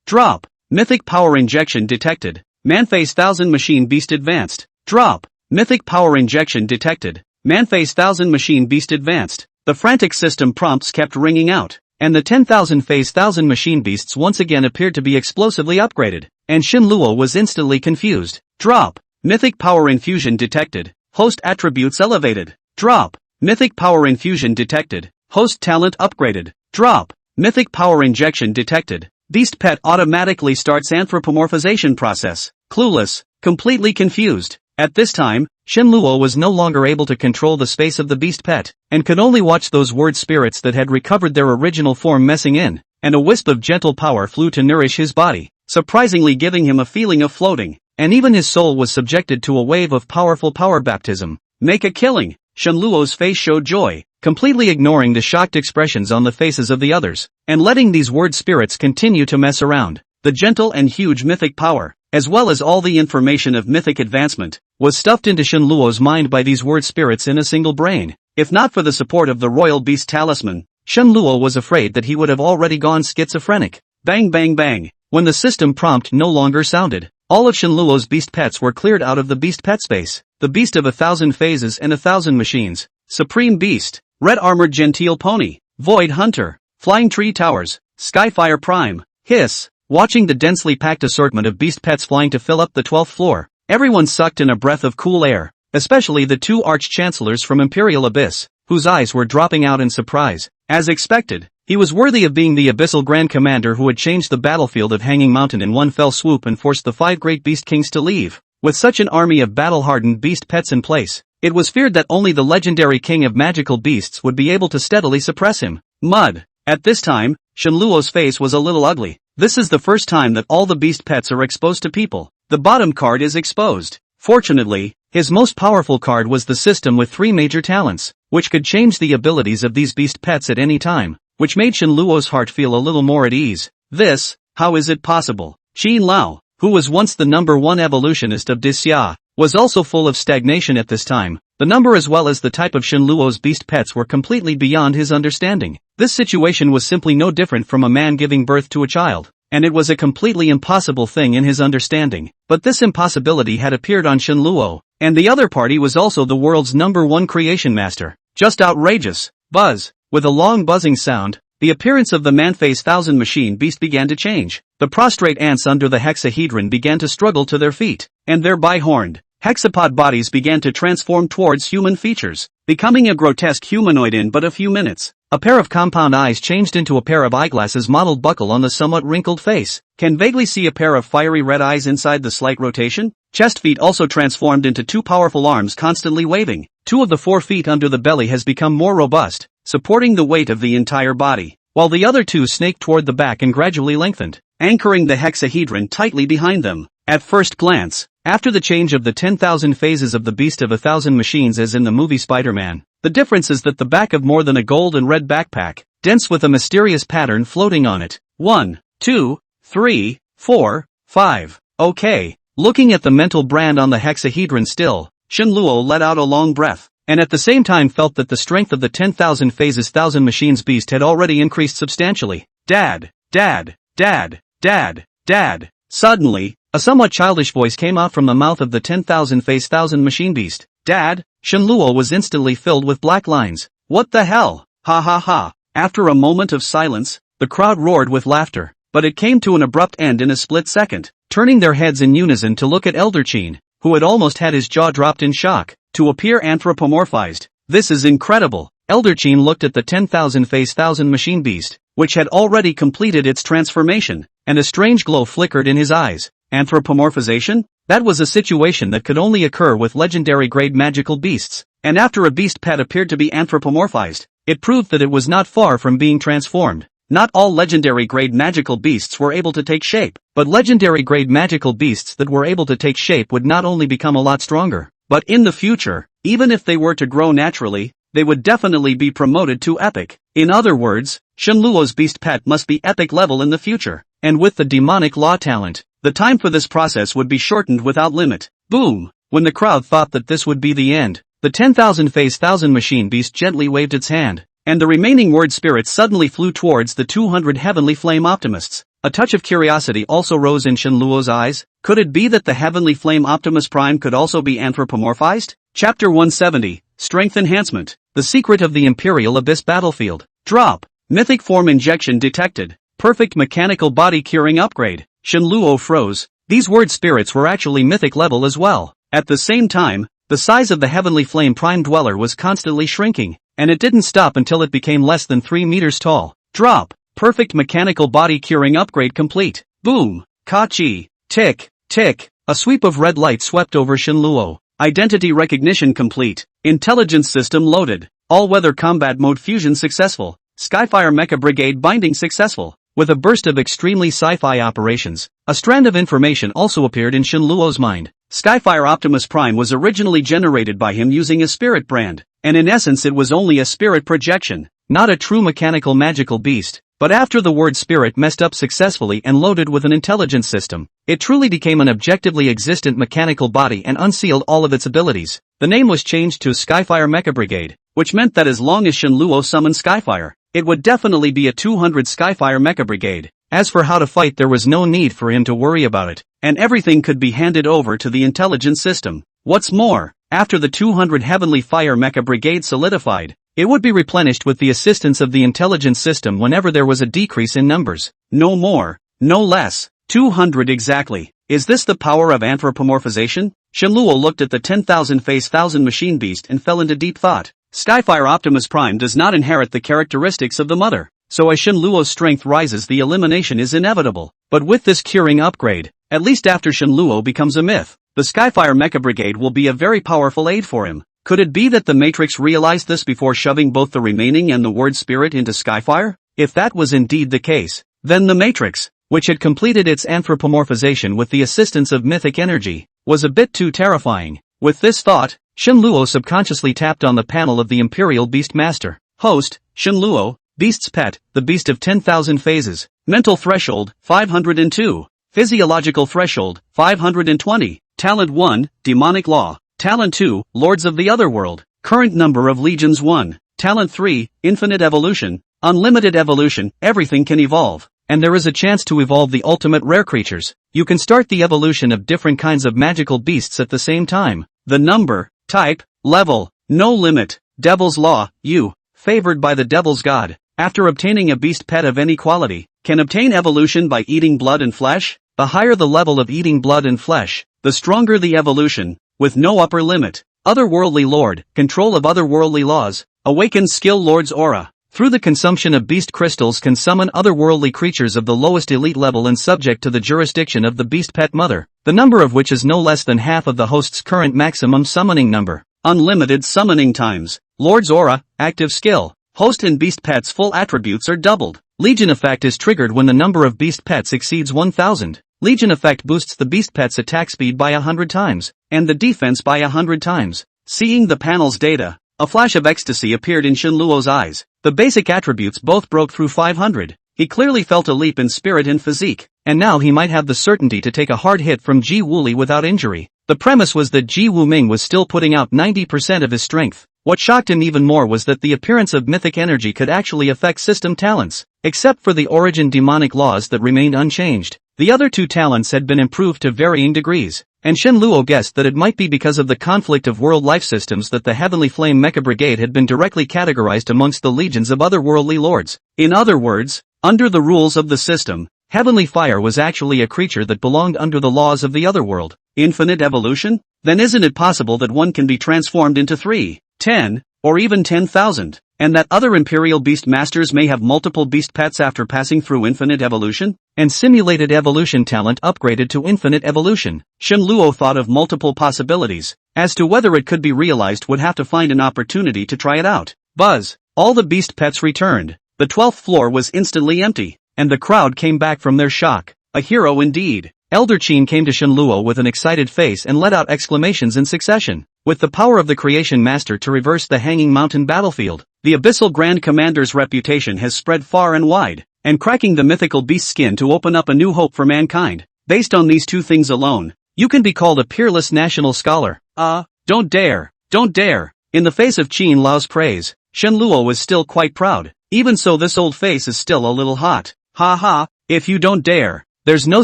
Drop! Mythic power injection detected. Manphase 1000 machine beast advanced. Drop. Mythic power injection detected. Manphase 1000 machine beast advanced. The frantic system prompts kept ringing out, and the 10,000 phase 1000 machine beasts once again appeared to be explosively upgraded, and Shin Luo was instantly confused. Drop. Mythic power infusion detected. Host attributes elevated. Drop. Mythic power infusion detected. Host talent upgraded. Drop. Mythic power injection detected. Beast pet automatically starts anthropomorphization process. Clueless. Completely confused. At this time, Shin Luo was no longer able to control the space of the beast pet, and could only watch those word spirits that had recovered their original form messing in, and a wisp of gentle power flew to nourish his body, surprisingly giving him a feeling of floating, and even his soul was subjected to a wave of powerful power baptism. Make a killing! Shin Luo's face showed joy, completely ignoring the shocked expressions on the faces of the others, and letting these word spirits continue to mess around. The gentle and huge mythic power, as well as all the information of mythic advancement, was stuffed into Shin Luo's mind by these word spirits in a single brain. If not for the support of the royal beast talisman, Shin Luo was afraid that he would have already gone schizophrenic. Bang bang bang. When the system prompt no longer sounded, all of Shin Luo's beast pets were cleared out of the beast pet space. The beast of 1,000 phases and 1,000 machines. Supreme Beast. Red Armored Genteel Pony. Void Hunter. Flying Tree Towers. Skyfire Prime. Hiss. Watching the densely packed assortment of beast pets flying to fill up the 12th floor, everyone sucked in a breath of cool air, especially the two arch-chancellors from Imperial Abyss, whose eyes were dropping out in surprise. As expected, he was worthy of being the Abyssal Grand Commander who had changed the battlefield of Hanging Mountain in one fell swoop and forced the 5 great beast kings to leave. With such an army of battle-hardened beast pets in place, it was feared that only the legendary king of magical beasts would be able to steadily suppress him. Mud. At this time, Shin Luo's face was a little ugly. This is the first time that all the beast pets are exposed to people. The bottom card is exposed. Fortunately, his most powerful card was the system with 3 major talents, which could change the abilities of these beast pets at any time, which made Shin Luo's heart feel a little more at ease. This, how is it possible? Qin Lao, who was once the #1 evolutionist of Disya, was also full of stagnation at this time. The number as well as the type of Shin Luo's beast pets were completely beyond his understanding. This situation was simply no different from a man giving birth to a child, and it was a completely impossible thing in his understanding. But this impossibility had appeared on Shin Luo, and the other party was also the world's #1 creation master. Just outrageous. Buzz. With a long buzzing sound, the appearance of the Manphase 1000 machine beast began to change. The prostrate ants under the hexahedron began to struggle to their feet, and their bihorned, hexapod bodies began to transform towards human features, becoming a grotesque humanoid in but a few minutes. A pair of compound eyes changed into a pair of eyeglasses modeled buckle on the somewhat wrinkled face. Can vaguely see a pair of fiery red eyes inside the slight rotation. Chest feet also transformed into 2 powerful arms constantly waving. 2 of the 4 feet under the belly has become more robust, supporting the weight of the entire body, while the other 2 snaked toward the back and gradually lengthened, anchoring the hexahedron tightly behind them. At first glance, after the change of the 10,000 phases of the beast of 1,000 machines as in the movie Spider-Man, the difference is that the back of more than a gold and red backpack, dense with a mysterious pattern floating on it. 1, 2, 3, 4, 5. Okay. Looking at the mental brand on the hexahedron still, Shin Luo let out a long breath, and at the same time felt that the strength of the 10,000 phases 1000 machines beast had already increased substantially. Dad, dad, dad, dad, dad. Suddenly, a somewhat childish voice came out from the mouth of the 10,000 phase 1000 machine beast. Dad? Shin Luo was instantly filled with black lines. What the hell? Ha ha ha. After a moment of silence, the crowd roared with laughter, but it came to an abrupt end in a split second, turning their heads in unison to look at Elder Qin, who had almost had his jaw dropped in shock, to appear anthropomorphized. This is incredible. Elder Qin looked at the 10,000 phase 1000 machine beast, which had already completed its transformation, and a strange glow flickered in his eyes. Anthropomorphization? That was a situation that could only occur with legendary grade magical beasts, and after a beast pet appeared to be anthropomorphized, it proved that it was not far from being transformed. Not all legendary grade magical beasts were able to take shape, but legendary grade magical beasts that were able to take shape would not only become a lot stronger, but in the future, even if they were to grow naturally, they would definitely be promoted to epic. In other words, Shin Luo's beast pet must be epic level in the future, and with the demonic law talent, the time for this process would be shortened without limit. Boom! When the crowd thought that this would be the end, the 10,000 phase 1000 machine beast gently waved its hand, and the remaining word spirits suddenly flew towards the 200 heavenly flame optimists. A touch of curiosity also rose in Shenluo's eyes. Could it be that the heavenly flame Optimus Prime could also be anthropomorphized? Chapter 170, Strength Enhancement. The Secret of the Imperial Abyss Battlefield. Drop. Mythic form injection detected. Perfect mechanical body curing upgrade. Shenluo froze. These word spirits were actually mythic level as well. At the same time, the size of the heavenly flame prime dweller was constantly shrinking, and it didn't stop until it became less than 3 meters tall. Drop. Perfect mechanical body curing upgrade complete. Boom. Kachi. Tick. Tick. A sweep of red light swept over Shenluo. Identity recognition complete. Intelligence system loaded. All-weather combat mode fusion successful. Skyfire Mecha Brigade binding successful. With a burst of extremely sci-fi operations, a strand of information also appeared in Shenluo's mind. Skyfire Optimus Prime was originally generated by him using a spirit brand, and in essence it was only a spirit projection, not a true mechanical magical beast. But after the word spirit messed up successfully and loaded with an intelligence system, it truly became an objectively existent mechanical body and unsealed all of its abilities. The name was changed to Skyfire Mecha Brigade, which meant that as long as Shenluo summoned Skyfire, it would definitely be a 200 Skyfire Mecha Brigade. As for how to fight, there was no need for him to worry about it, and everything could be handed over to the intelligence system. What's more, after the 200 Heavenly Fire Mecha Brigade solidified, it would be replenished with the assistance of the intelligence system whenever there was a decrease in numbers. No more, no less. 200 exactly. Is this the power of anthropomorphization? Shenluo looked at the 10,000 face 1,000 machine beast and fell into deep thought. Skyfire Optimus Prime does not inherit the characteristics of the mother, so as Shenluo's strength rises, the elimination is inevitable. But with this curing upgrade, at least after Shenluo becomes a myth, the Skyfire Mecha Brigade will be a very powerful aid for him. Could it be that the Matrix realized this before shoving both the remaining and the word spirit into Skyfire? If that was indeed the case, then the Matrix, which had completed its anthropomorphization with the assistance of mythic energy, was a bit too terrifying. With this thought, Shenluo subconsciously tapped on the panel of the Imperial Beast Master. Host, Shenluo, Beast's Pet, the Beast of 10,000 Phases. Mental Threshold, 502. Physiological Threshold, 520. Talent 1, Demonic Law. Talent 2, Lords of the Otherworld. Current number of Legions 1. Talent 3, Infinite Evolution. Unlimited Evolution, everything can evolve. And there is a chance to evolve the ultimate rare creatures. You can start the evolution of different kinds of magical beasts at the same time. The number, type, level, no limit. Devil's Law, you, favored by the Devil's God, after obtaining a beast pet of any quality, can obtain evolution by eating blood and flesh. The higher the level of eating blood and flesh, the stronger the evolution, with no upper limit. Otherworldly Lord, control of otherworldly laws, awakens skill Lord's aura. Through the consumption of beast crystals can summon otherworldly creatures of the lowest elite level and subject to the jurisdiction of the beast pet mother, the number of which is no less than half of the host's current maximum summoning number. Unlimited summoning times. Lord's aura, active skill. Host and beast pets' full attributes are doubled. Legion effect is triggered when the number of beast pets exceeds 1,000. Legion effect boosts the beast pet's attack speed by 100 times, and the defense by 100 times. Seeing the panel's data, a flash of ecstasy appeared in Shenluo's eyes. The basic attributes both broke through 500. He clearly felt a leap in spirit and physique, and now he might have the certainty to take a hard hit from Ji Wuli without injury. The premise was that Ji Wuming was still putting out 90% of his strength. What shocked him even more was that the appearance of mythic energy could actually affect system talents, except for the origin demonic laws that remained unchanged. The other two talents had been improved to varying degrees, and Shenluo guessed that it might be because of the conflict of world life systems that the Heavenly Flame Mecha Brigade had been directly categorized amongst the legions of otherworldly lords. In other words, under the rules of the system, Heavenly Fire was actually a creature that belonged under the laws of the otherworld. Infinite evolution? Then isn't it possible that one can be transformed into 3, 10, or even 10,000, and that other Imperial Beast Masters may have multiple beast pets after passing through infinite evolution? And simulated evolution talent upgraded to infinite evolution. Shenluo thought of multiple possibilities. As to whether it could be realized, would have to find an opportunity to try it out. Buzz. All the beast pets returned. The 12th floor was instantly empty, and the crowd came back from their shock. A hero indeed. Elder Qin came to Shenluo with an excited face and let out exclamations in succession. With the power of the Creation Master to reverse the Hanging Mountain battlefield, the Abyssal Grand Commander's reputation has spread far and wide, and cracking the mythical beast skin to open up a new hope for mankind. Based on these two things alone, you can be called a peerless national scholar. Don't dare, don't dare. In the face of Qin Lao's praise, Shenluo was still quite proud. Even so, this old face is still a little hot. Ha ha, If you don't dare, there's no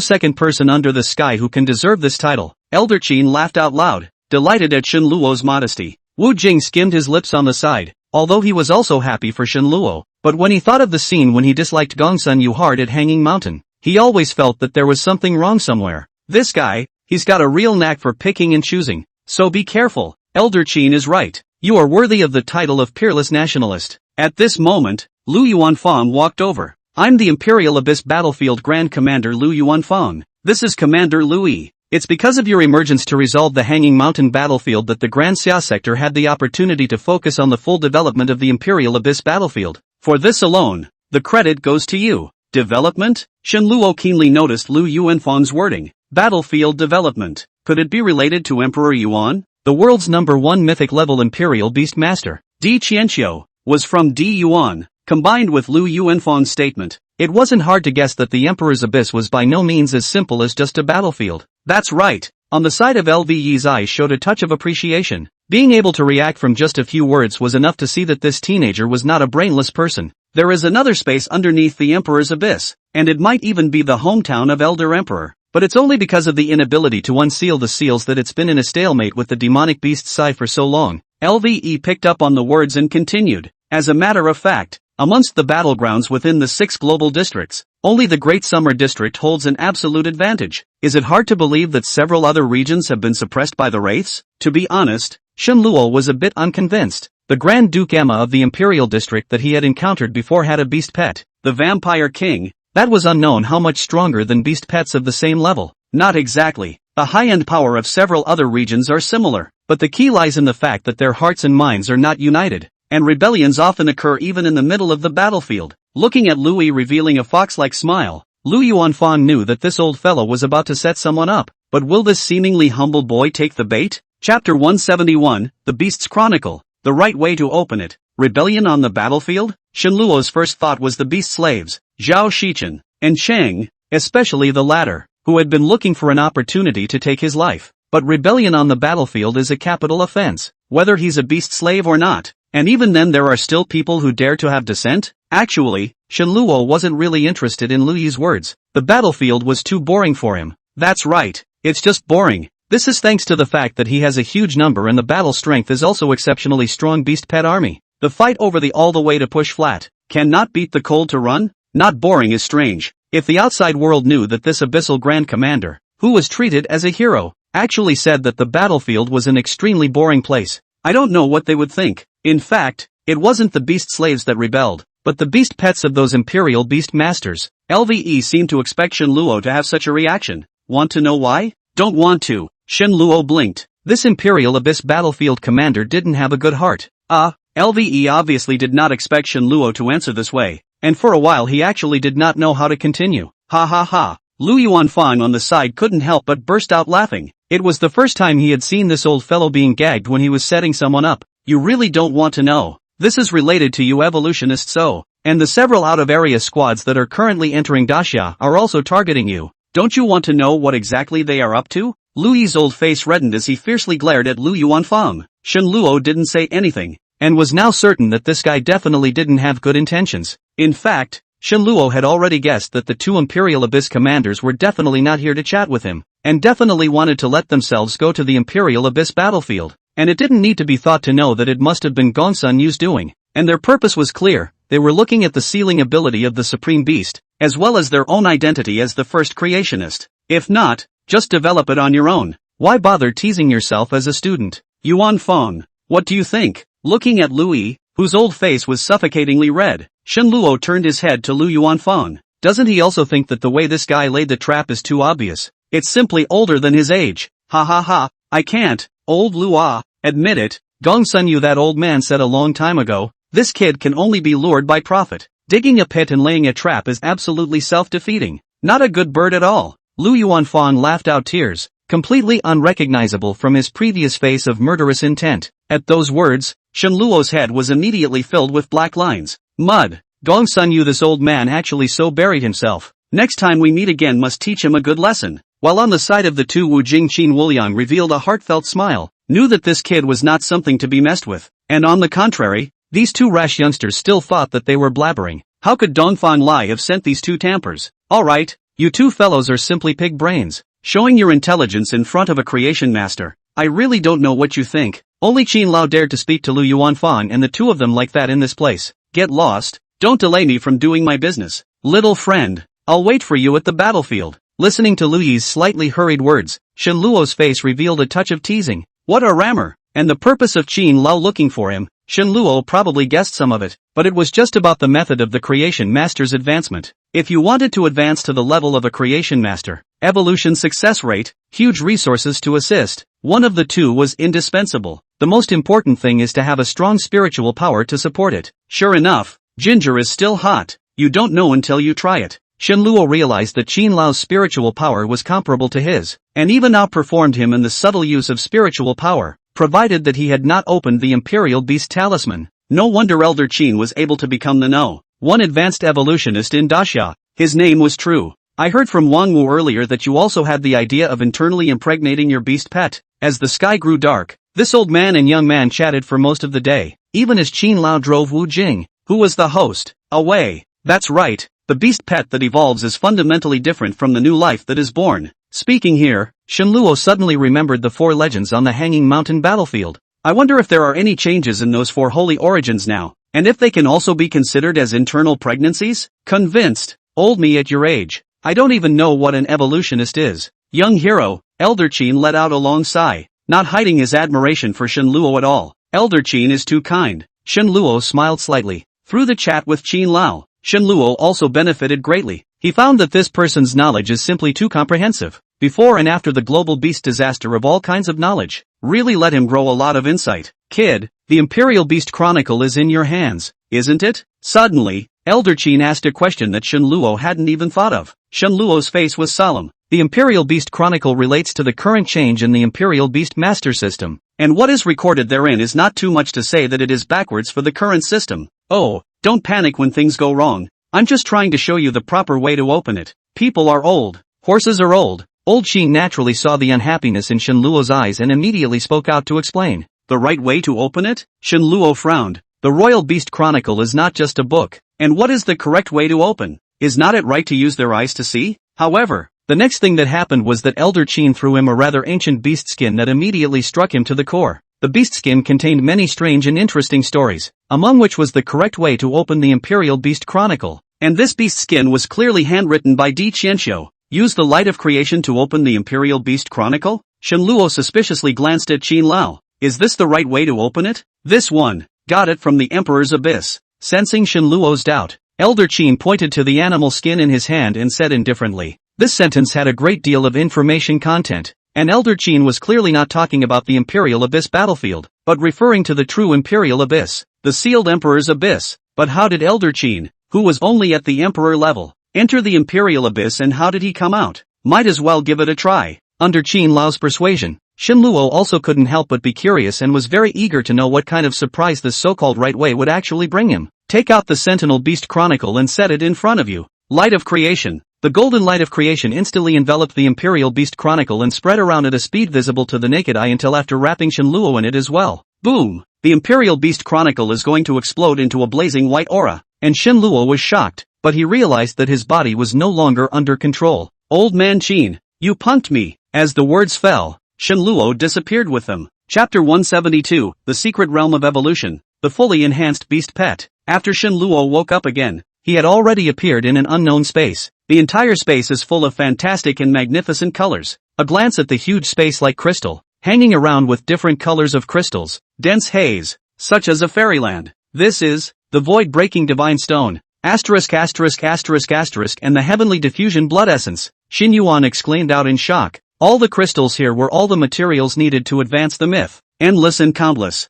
second person under the sky who can deserve this title. Elder Qin laughed out loud, delighted at Shen Luo's modesty. Wu Jing skimmed his lips on the side, although he was also happy for Shen Luo. But when he thought of the scene when he disliked Gongsun Yu hard at Hanging Mountain, he always felt that there was something wrong somewhere. This guy, he's got a real knack for picking and choosing. So be careful. Elder Qin is right. You are worthy of the title of peerless nationalist. At this moment, Lu Yuanfang walked over. I'm the Imperial Abyss Battlefield Grand Commander Lu Yuanfang. This is Commander Louis. It's because of your emergence to resolve the Hanging Mountain battlefield that the Grand Xia sector had the opportunity to focus on the full development of the Imperial Abyss battlefield. For this alone, the credit goes to you. Development? Shen Luo keenly noticed Lu Yuanfang's wording. Battlefield development. Could it be related to Emperor Yuan? The world's #1 mythic level Imperial Beast Master, Di Qianqiu, was from Di Yuan. Combined with Lu Yuanfang's statement, it wasn't hard to guess that the Emperor's Abyss was by no means as simple as just a battlefield. That's right. On the side of LVE's eyes showed a touch of appreciation. Being able to react from just a few words was enough to see that this teenager was not a brainless person. There is another space underneath the Emperor's Abyss, and it might even be the hometown of Elder Emperor. But it's only because of the inability to unseal the seals that it's been in a stalemate with the demonic beast Sai for so long. LVE picked up on the words and continued. As a matter of fact, amongst the battlegrounds within the 6 global districts, only the Great Summer District holds an absolute advantage. Is it hard to believe that several other regions have been suppressed by the wraiths? To be honest, Shen Luo was a bit unconvinced. The Grand Duke Emma of the Imperial District that he had encountered before had a beast pet, the Vampire King. That was unknown how much stronger than beast pets of the same level. Not exactly. The high-end power of several other regions are similar, but the key lies in the fact that their hearts and minds are not united, and rebellions often occur even in the middle of the battlefield. Looking at Louis revealing a fox-like smile, Lu Yuanfang knew that this old fellow was about to set someone up. But will this seemingly humble boy take the bait? Chapter 171, The Beast's Chronicle. The right way to open it. Rebellion on the battlefield? Shen Luo's first thought was the beast slaves, Zhao Shichen, and Cheng, especially the latter, who had been looking for an opportunity to take his life. But rebellion on the battlefield is a capital offense, whether he's a beast slave or not. And even then there are still people who dare to have dissent? Actually, Shen Luo wasn't really interested in Lu Yi's words. The battlefield was too boring for him. That's right, it's just boring. This is thanks to the fact that he has a huge number and the battle strength is also exceptionally strong beast pet army. The fight over the all the way to push flat, cannot beat the cold to run? Not boring is strange. If the outside world knew that this abyssal grand commander, who was treated as a hero, actually said that the battlefield was an extremely boring place, I don't know what they would think. In fact, it wasn't the beast slaves that rebelled, but the beast pets of those imperial beast masters. LVE seemed to expect Shen Luo to have such a reaction. Want to know why? Don't want to. Shen Luo blinked. This Imperial Abyss battlefield commander didn't have a good heart. LVE obviously did not expect Shen Luo to answer this way, and for a while he actually did not know how to continue. Ha ha ha. Lu Yuanfang on the side couldn't help but burst out laughing. It was the first time he had seen this old fellow being gagged when he was setting someone up. You really don't want to know. This is related to you evolutionists and the several out-of-area squads that are currently entering Daxia are also targeting you. Don't you want to know what exactly they are up to? Lu Yi's old face reddened as he fiercely glared at Lu Yuanfang. Shen Luo didn't say anything, and was now certain that this guy definitely didn't have good intentions. In fact, Shen Luo had already guessed that the 2 Imperial Abyss commanders were definitely not here to chat with him, and definitely wanted to let themselves go to the Imperial Abyss battlefield. And it didn't need to be thought to know that it must have been Gongsun Yu's doing. And their purpose was clear. They were looking at the sealing ability of the Supreme Beast, as well as their own identity as the first creationist. If not, just develop it on your own. Why bother teasing yourself as a student? Yuanfang, what do you think? Looking at Louis, whose old face was suffocatingly red, Shen Luo turned his head to Lu Yuanfang. Doesn't he also think that the way this guy laid the trap is too obvious? It's simply older than his age. Ha ha ha, I can't, old Lua, admit it. Gongsun Yu, that old man, said a long time ago, this kid can only be lured by profit. Digging a pit and laying a trap is absolutely self-defeating. Not a good bird at all. Lu Yuanfang laughed out tears, completely unrecognizable from his previous face of murderous intent. At those words, Shen Luo's head was immediately filled with black lines. Mud. Gongsun Yu, this old man actually so buried himself. Next time we meet again must teach him a good lesson. While on the side of the 2, Wu Jingqin Wuliang revealed a heartfelt smile, knew that this kid was not something to be messed with. And on the contrary, these 2 rash youngsters still thought that they were blabbering. How could Dongfang Lai have sent these two tampers? Alright, you two fellows are simply pig brains, showing your intelligence in front of a creation master. I really don't know what you think. Only Qin Lao dared to speak to Lu Yuanfang and the two of them like that in this place. Get lost. Don't delay me from doing my business. Little friend, I'll wait for you at the battlefield. Listening to Lu Yi's slightly hurried words, Shen Luo's face revealed a touch of teasing. What a rammer! And the purpose of Qin Lao looking for him, Shen Luo probably guessed some of it, but it was just about the method of the creation master's advancement. If you wanted to advance to the level of a creation master, evolution success rate, huge resources to assist, one of the two was indispensable. The most important thing is to have a strong spiritual power to support it. Sure enough, ginger is still hot. You don't know until you try it. Shen Luo realized that Qin Lao's spiritual power was comparable to his, and even outperformed him in the subtle use of spiritual power, provided that he had not opened the Imperial Beast Talisman. No wonder Elder Qin was able to become the No.1 advanced evolutionist in Daxia. His name was True. I heard from Wang Wu earlier that you also had the idea of internally impregnating your beast pet. As the sky grew dark, this old man and young man chatted for most of the day, even as Qin Lao drove Wu Jing, who was the host, away. That's right, the beast pet that evolves is fundamentally different from the new life that is born. Speaking here, Shen Luo suddenly remembered the 4 legends on the Hanging Mountain battlefield. I wonder if there are any changes in those 4 holy origins now, and if they can also be considered as internal pregnancies? Convinced. Old me at your age. I don't even know what an evolutionist is. Young hero, Elder Qin let out a long sigh, not hiding his admiration for Shen Luo at all. Elder Qin is too kind. Shen Luo smiled slightly. Through the chat with Qin Lao, Shen Luo also benefited greatly. He found that this person's knowledge is simply too comprehensive. Before and after the global beast disaster of all kinds of knowledge, really let him grow a lot of insight. Kid, the Imperial Beast Chronicle is in your hands, isn't it? Suddenly, Elder Qin asked a question that Shen Luo hadn't even thought of. Shen Luo's face was solemn. The Imperial Beast Chronicle relates to the current change in the Imperial Beast Master System, and what is recorded therein is not too much to say that it is backwards for the current system. Oh, don't panic when things go wrong. I'm just trying to show you the proper way to open it. People are old. Horses are old. Old Qin naturally saw the unhappiness in Shen Luo's eyes and immediately spoke out to explain. The right way to open it? Shen Luo frowned. The Royal Beast Chronicle is not just a book. And what is the correct way to open? Is not it right to use their eyes to see? However, the next thing that happened was that Elder Qin threw him a rather ancient beast skin that immediately struck him to the core. The beast skin contained many strange and interesting stories, among which was the correct way to open the Imperial Beast Chronicle. And this beast skin was clearly handwritten by Di Qianxiu. Use the light of creation to open the Imperial Beast Chronicle? Shen Luo suspiciously glanced at Qin Lao. Is this the right way to open it? This one. Got it from the Emperor's Abyss. Sensing Shen Luo's doubt, Elder Qin pointed to the animal skin in his hand and said indifferently. This sentence had a great deal of information content, and Elder Qin was clearly not talking about the Imperial Abyss battlefield, but referring to the true Imperial Abyss, the sealed Emperor's Abyss. But how did Elder Qin, who was only at the Emperor level, enter the Imperial Abyss, and how did he come out? Might as well give it a try. Under Qin Lao's persuasion, Shen Luo also couldn't help but be curious and was very eager to know what kind of surprise this so-called right way would actually bring him. Take out the Sentinel Beast Chronicle and set it in front of you. Light of Creation. The golden light of creation instantly enveloped the Imperial Beast Chronicle and spread around at a speed visible to the naked eye until after wrapping Shen Luo in it as well. Boom! The Imperial Beast Chronicle is going to explode into a blazing white aura. And Shen Luo was shocked, but he realized that his body was no longer under control. Old man Qin, you punked me. As the words fell, Shen Luo disappeared with them. Chapter 172, The Secret Realm of Evolution, the fully enhanced beast pet. After Shen Luo woke up again, he had already appeared in an unknown space. The entire space is full of fantastic and magnificent colors. A glance at the huge space-like crystal, hanging around with different colors of crystals, dense haze, such as a fairyland. This is the void-breaking divine stone. Asterisk asterisk asterisk asterisk and the heavenly diffusion blood essence. Xin Yuan exclaimed out in shock. All the crystals here were all the materials needed to advance the myth. Endless and countless.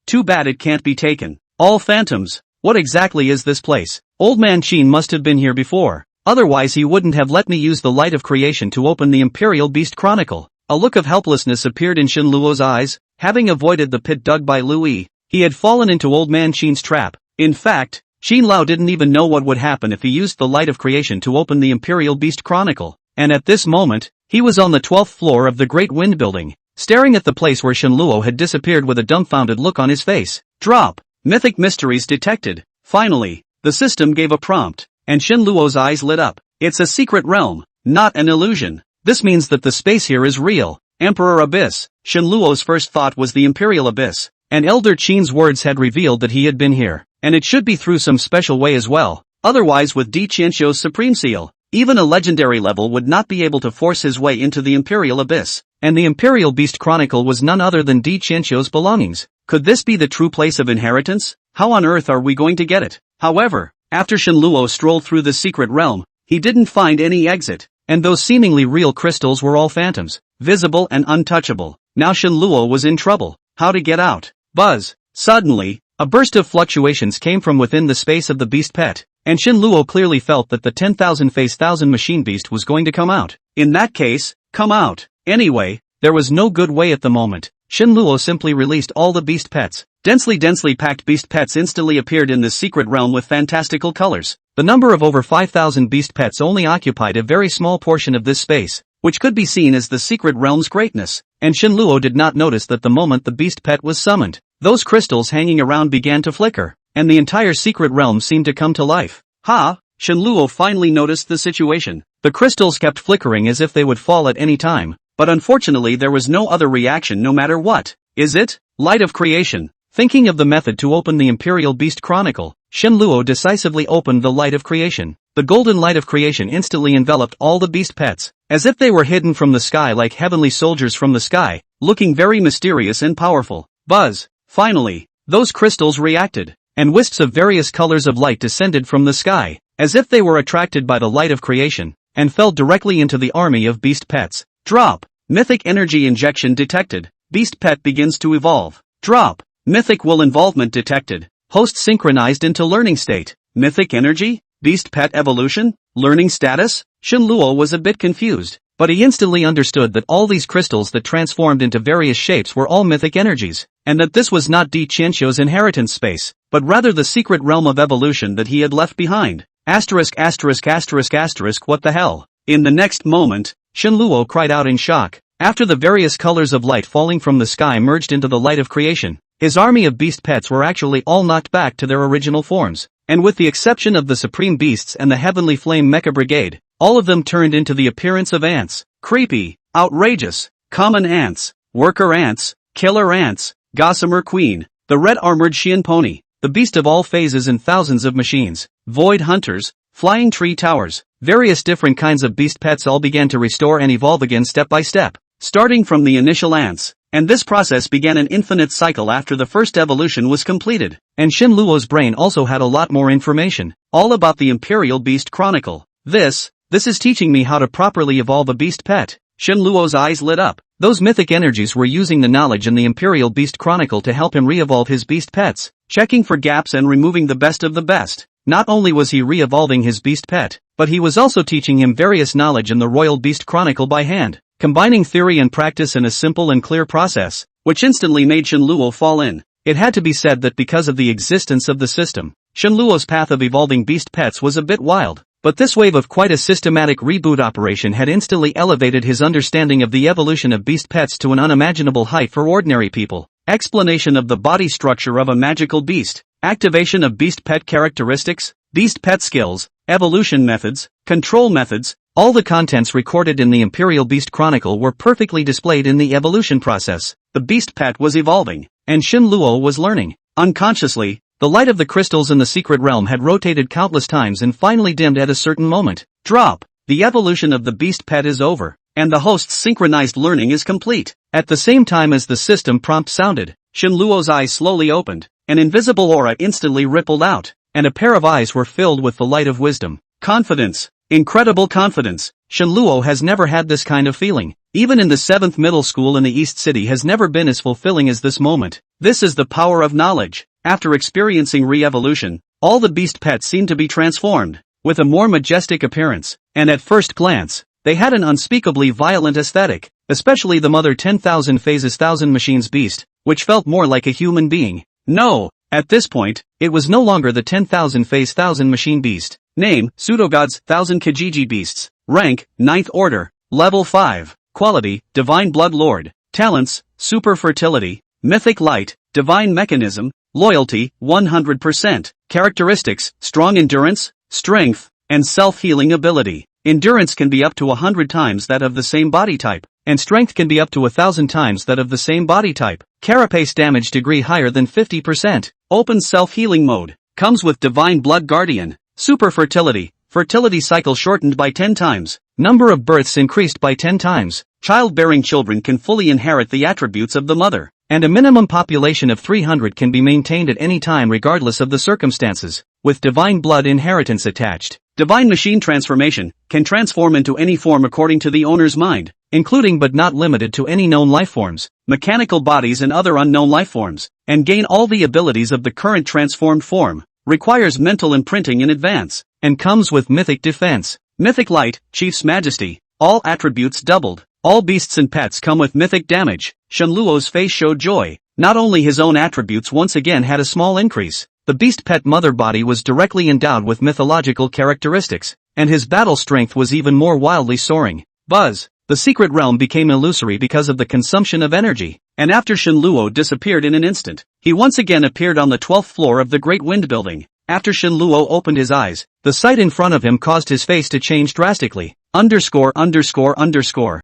Too bad it can't be taken. All phantoms. What exactly is this place? Old man Qin must have been here before. Otherwise he wouldn't have let me use the light of creation to open the Imperial Beast Chronicle. A look of helplessness appeared in Shen Luo's eyes. Having avoided the pit dug by Lu Yi, he had fallen into old man Qin's trap. In fact, Qin Lao didn't even know what would happen if he used the light of creation to open the Imperial Beast Chronicle. And at this moment, he was on the 12th floor of the Great Wind Building, staring at the place where Shen Luo had disappeared with a dumbfounded look on his face. Drop. Mythic mysteries detected. Finally, The system gave a prompt, and Shinluo's eyes lit up. It's a secret realm, not an illusion. This means that the space here is real. Emperor Abyss. Shinluo's first thought was the Imperial Abyss, and Elder Qin's words had revealed that he had been here, and it should be through some special way as well. Otherwise, with Di Qianqiu's Supreme Seal, even a legendary level would not be able to force his way into the Imperial Abyss, and the Imperial Beast Chronicle was none other than Di Qianqiu's belongings. Could this be the true place of inheritance? How on earth are we going to get it? However, after Shinluo strolled through the secret realm, he didn't find any exit, and those seemingly real crystals were all phantoms, visible and untouchable. Now Shinluo was in trouble. How to get out? Buzz. Suddenly, a burst of fluctuations came from within the space of the beast pet, and Shinluo clearly felt that the 10,000 face 1,000 machine beast was going to come out. In that case, come out. Anyway, there was no good way at the moment. Shinluo simply released all the beast pets. Densely packed beast pets instantly appeared in the secret realm with fantastical colors. The number of over 5,000 beast pets only occupied a very small portion of this space, which could be seen as the secret realm's greatness, and Shinluo did not notice that the moment the beast pet was summoned, those crystals hanging around began to flicker, and the entire secret realm seemed to come to life. Ha! Shinluo finally noticed the situation. The crystals kept flickering as if they would fall at any time, but unfortunately there was no other reaction no matter what. Is it? Light of Creation. Thinking of the method to open the Imperial Beast Chronicle, Shinluo decisively opened the Light of Creation. The golden light of creation instantly enveloped all the beast pets, as if they were hidden from the sky like heavenly soldiers from the sky, looking very mysterious and powerful. Buzz. Finally, those crystals reacted, and wisps of various colors of light descended from the sky, as if they were attracted by the light of creation, and fell directly into the army of beast pets. Drop. Mythic energy injection detected. Beast pet begins to evolve. Drop. Mythic will involvement detected. Host synchronized into learning state. Mythic energy? Beast pet evolution? Learning status? Shinluo was a bit confused, but he instantly understood that all these crystals that transformed into various shapes were all mythic energies, and that this was not Di Qianqiu's inheritance space, but rather the secret realm of evolution that he had left behind. What the hell? In the next moment, Shinluo cried out in shock. After the various colors of light falling from the sky merged into the light of creation, his army of beast pets were actually all knocked back to their original forms, and with the exception of the supreme beasts and the heavenly flame mecha brigade, all of them turned into the appearance of ants. Creepy, outrageous, common ants, worker ants, killer ants, gossamer queen, the red-armored Xian pony, the beast of all phases and thousands of machines, void hunters, flying tree towers, various different kinds of beast pets all began to restore and evolve again step by step, starting from the initial ants. And this process began an infinite cycle after the first evolution was completed. And Shinluo's brain also had a lot more information, all about the Imperial Beast Chronicle. This is teaching me how to properly evolve a beast pet. Shinluo's eyes lit up. Those mythic energies were using the knowledge in the Imperial Beast Chronicle to help him re-evolve his beast pets, checking for gaps and removing the best of the best. Not only was he re-evolving his beast pet, but he was also teaching him various knowledge in the Royal Beast Chronicle by hand, combining theory and practice in a simple and clear process, which instantly made Shinluo fall in. It had to be said that because of the existence of the system, Shinluo's path of evolving beast pets was a bit wild, but this wave of quite a systematic reboot operation had instantly elevated his understanding of the evolution of beast pets to an unimaginable height for ordinary people. Explanation of the body structure of a magical beast, activation of beast pet characteristics, beast pet skills, evolution methods, control methods. All the contents recorded in the Imperial Beast Chronicle were perfectly displayed in the evolution process. The beast pet was evolving, and Shinluo was learning. Unconsciously, the light of the crystals in the secret realm had rotated countless times and finally dimmed at a certain moment. Drop. The evolution of the beast pet is over, and the host's synchronized learning is complete. At the same time as the system prompt sounded, Shinluo's eyes slowly opened, an invisible aura instantly rippled out, and a pair of eyes were filled with the light of wisdom. Confidence. Incredible confidence. Shinluo has never had this kind of feeling. Even in the 7th middle school in the East City has never been as fulfilling as this moment. This is the power of knowledge. After experiencing re-evolution, all the beast pets seemed to be transformed, with a more majestic appearance, and at first glance, they had an unspeakably violent aesthetic, especially the mother 10,000 phases 1,000 machines beast, which felt more like a human being. No, at this point, it was no longer the 10,000 phase 1,000 machine beast. Name, Pseudogods, 1,000 Kijiji beasts. Rank, 9th order. Level 5. Quality, Divine Blood Lord. Talents, Super Fertility, Mythic Light, Divine Mechanism, Loyalty, 100%. Characteristics, strong endurance, strength, and self-healing ability. Endurance can be up to 100 times that of the same body type, and strength can be up to 1,000 times that of the same body type. Carapace damage degree higher than 50%. Open self-healing mode. Comes with Divine Blood Guardian. Super fertility. Fertility cycle shortened by 10 times. Number of births increased by 10 times. Childbearing children can fully inherit the attributes of the mother. And a minimum population of 300 can be maintained at any time regardless of the circumstances, with divine blood inheritance attached. Divine machine transformation can transform into any form according to the owner's mind, including but not limited to any known lifeforms, mechanical bodies and other unknown lifeforms, and gain all the abilities of the current transformed form. Requires mental imprinting in advance, and comes with Mythic defense. Mythic light, Chief's Majesty, all attributes doubled. All beasts and pets come with mythic damage. Shenluo's face showed joy. Not only his own attributes once again had a small increase, the beast pet mother body was directly endowed with mythological characteristics, and his battle strength was even more wildly soaring. Buzz. The secret realm became illusory because of the consumption of energy, and after Shenluo disappeared in an instant, he once again appeared on the 12th floor of the Great Wind Building. After Shenluo opened his eyes, the sight in front of him caused his face to change drastically. _______.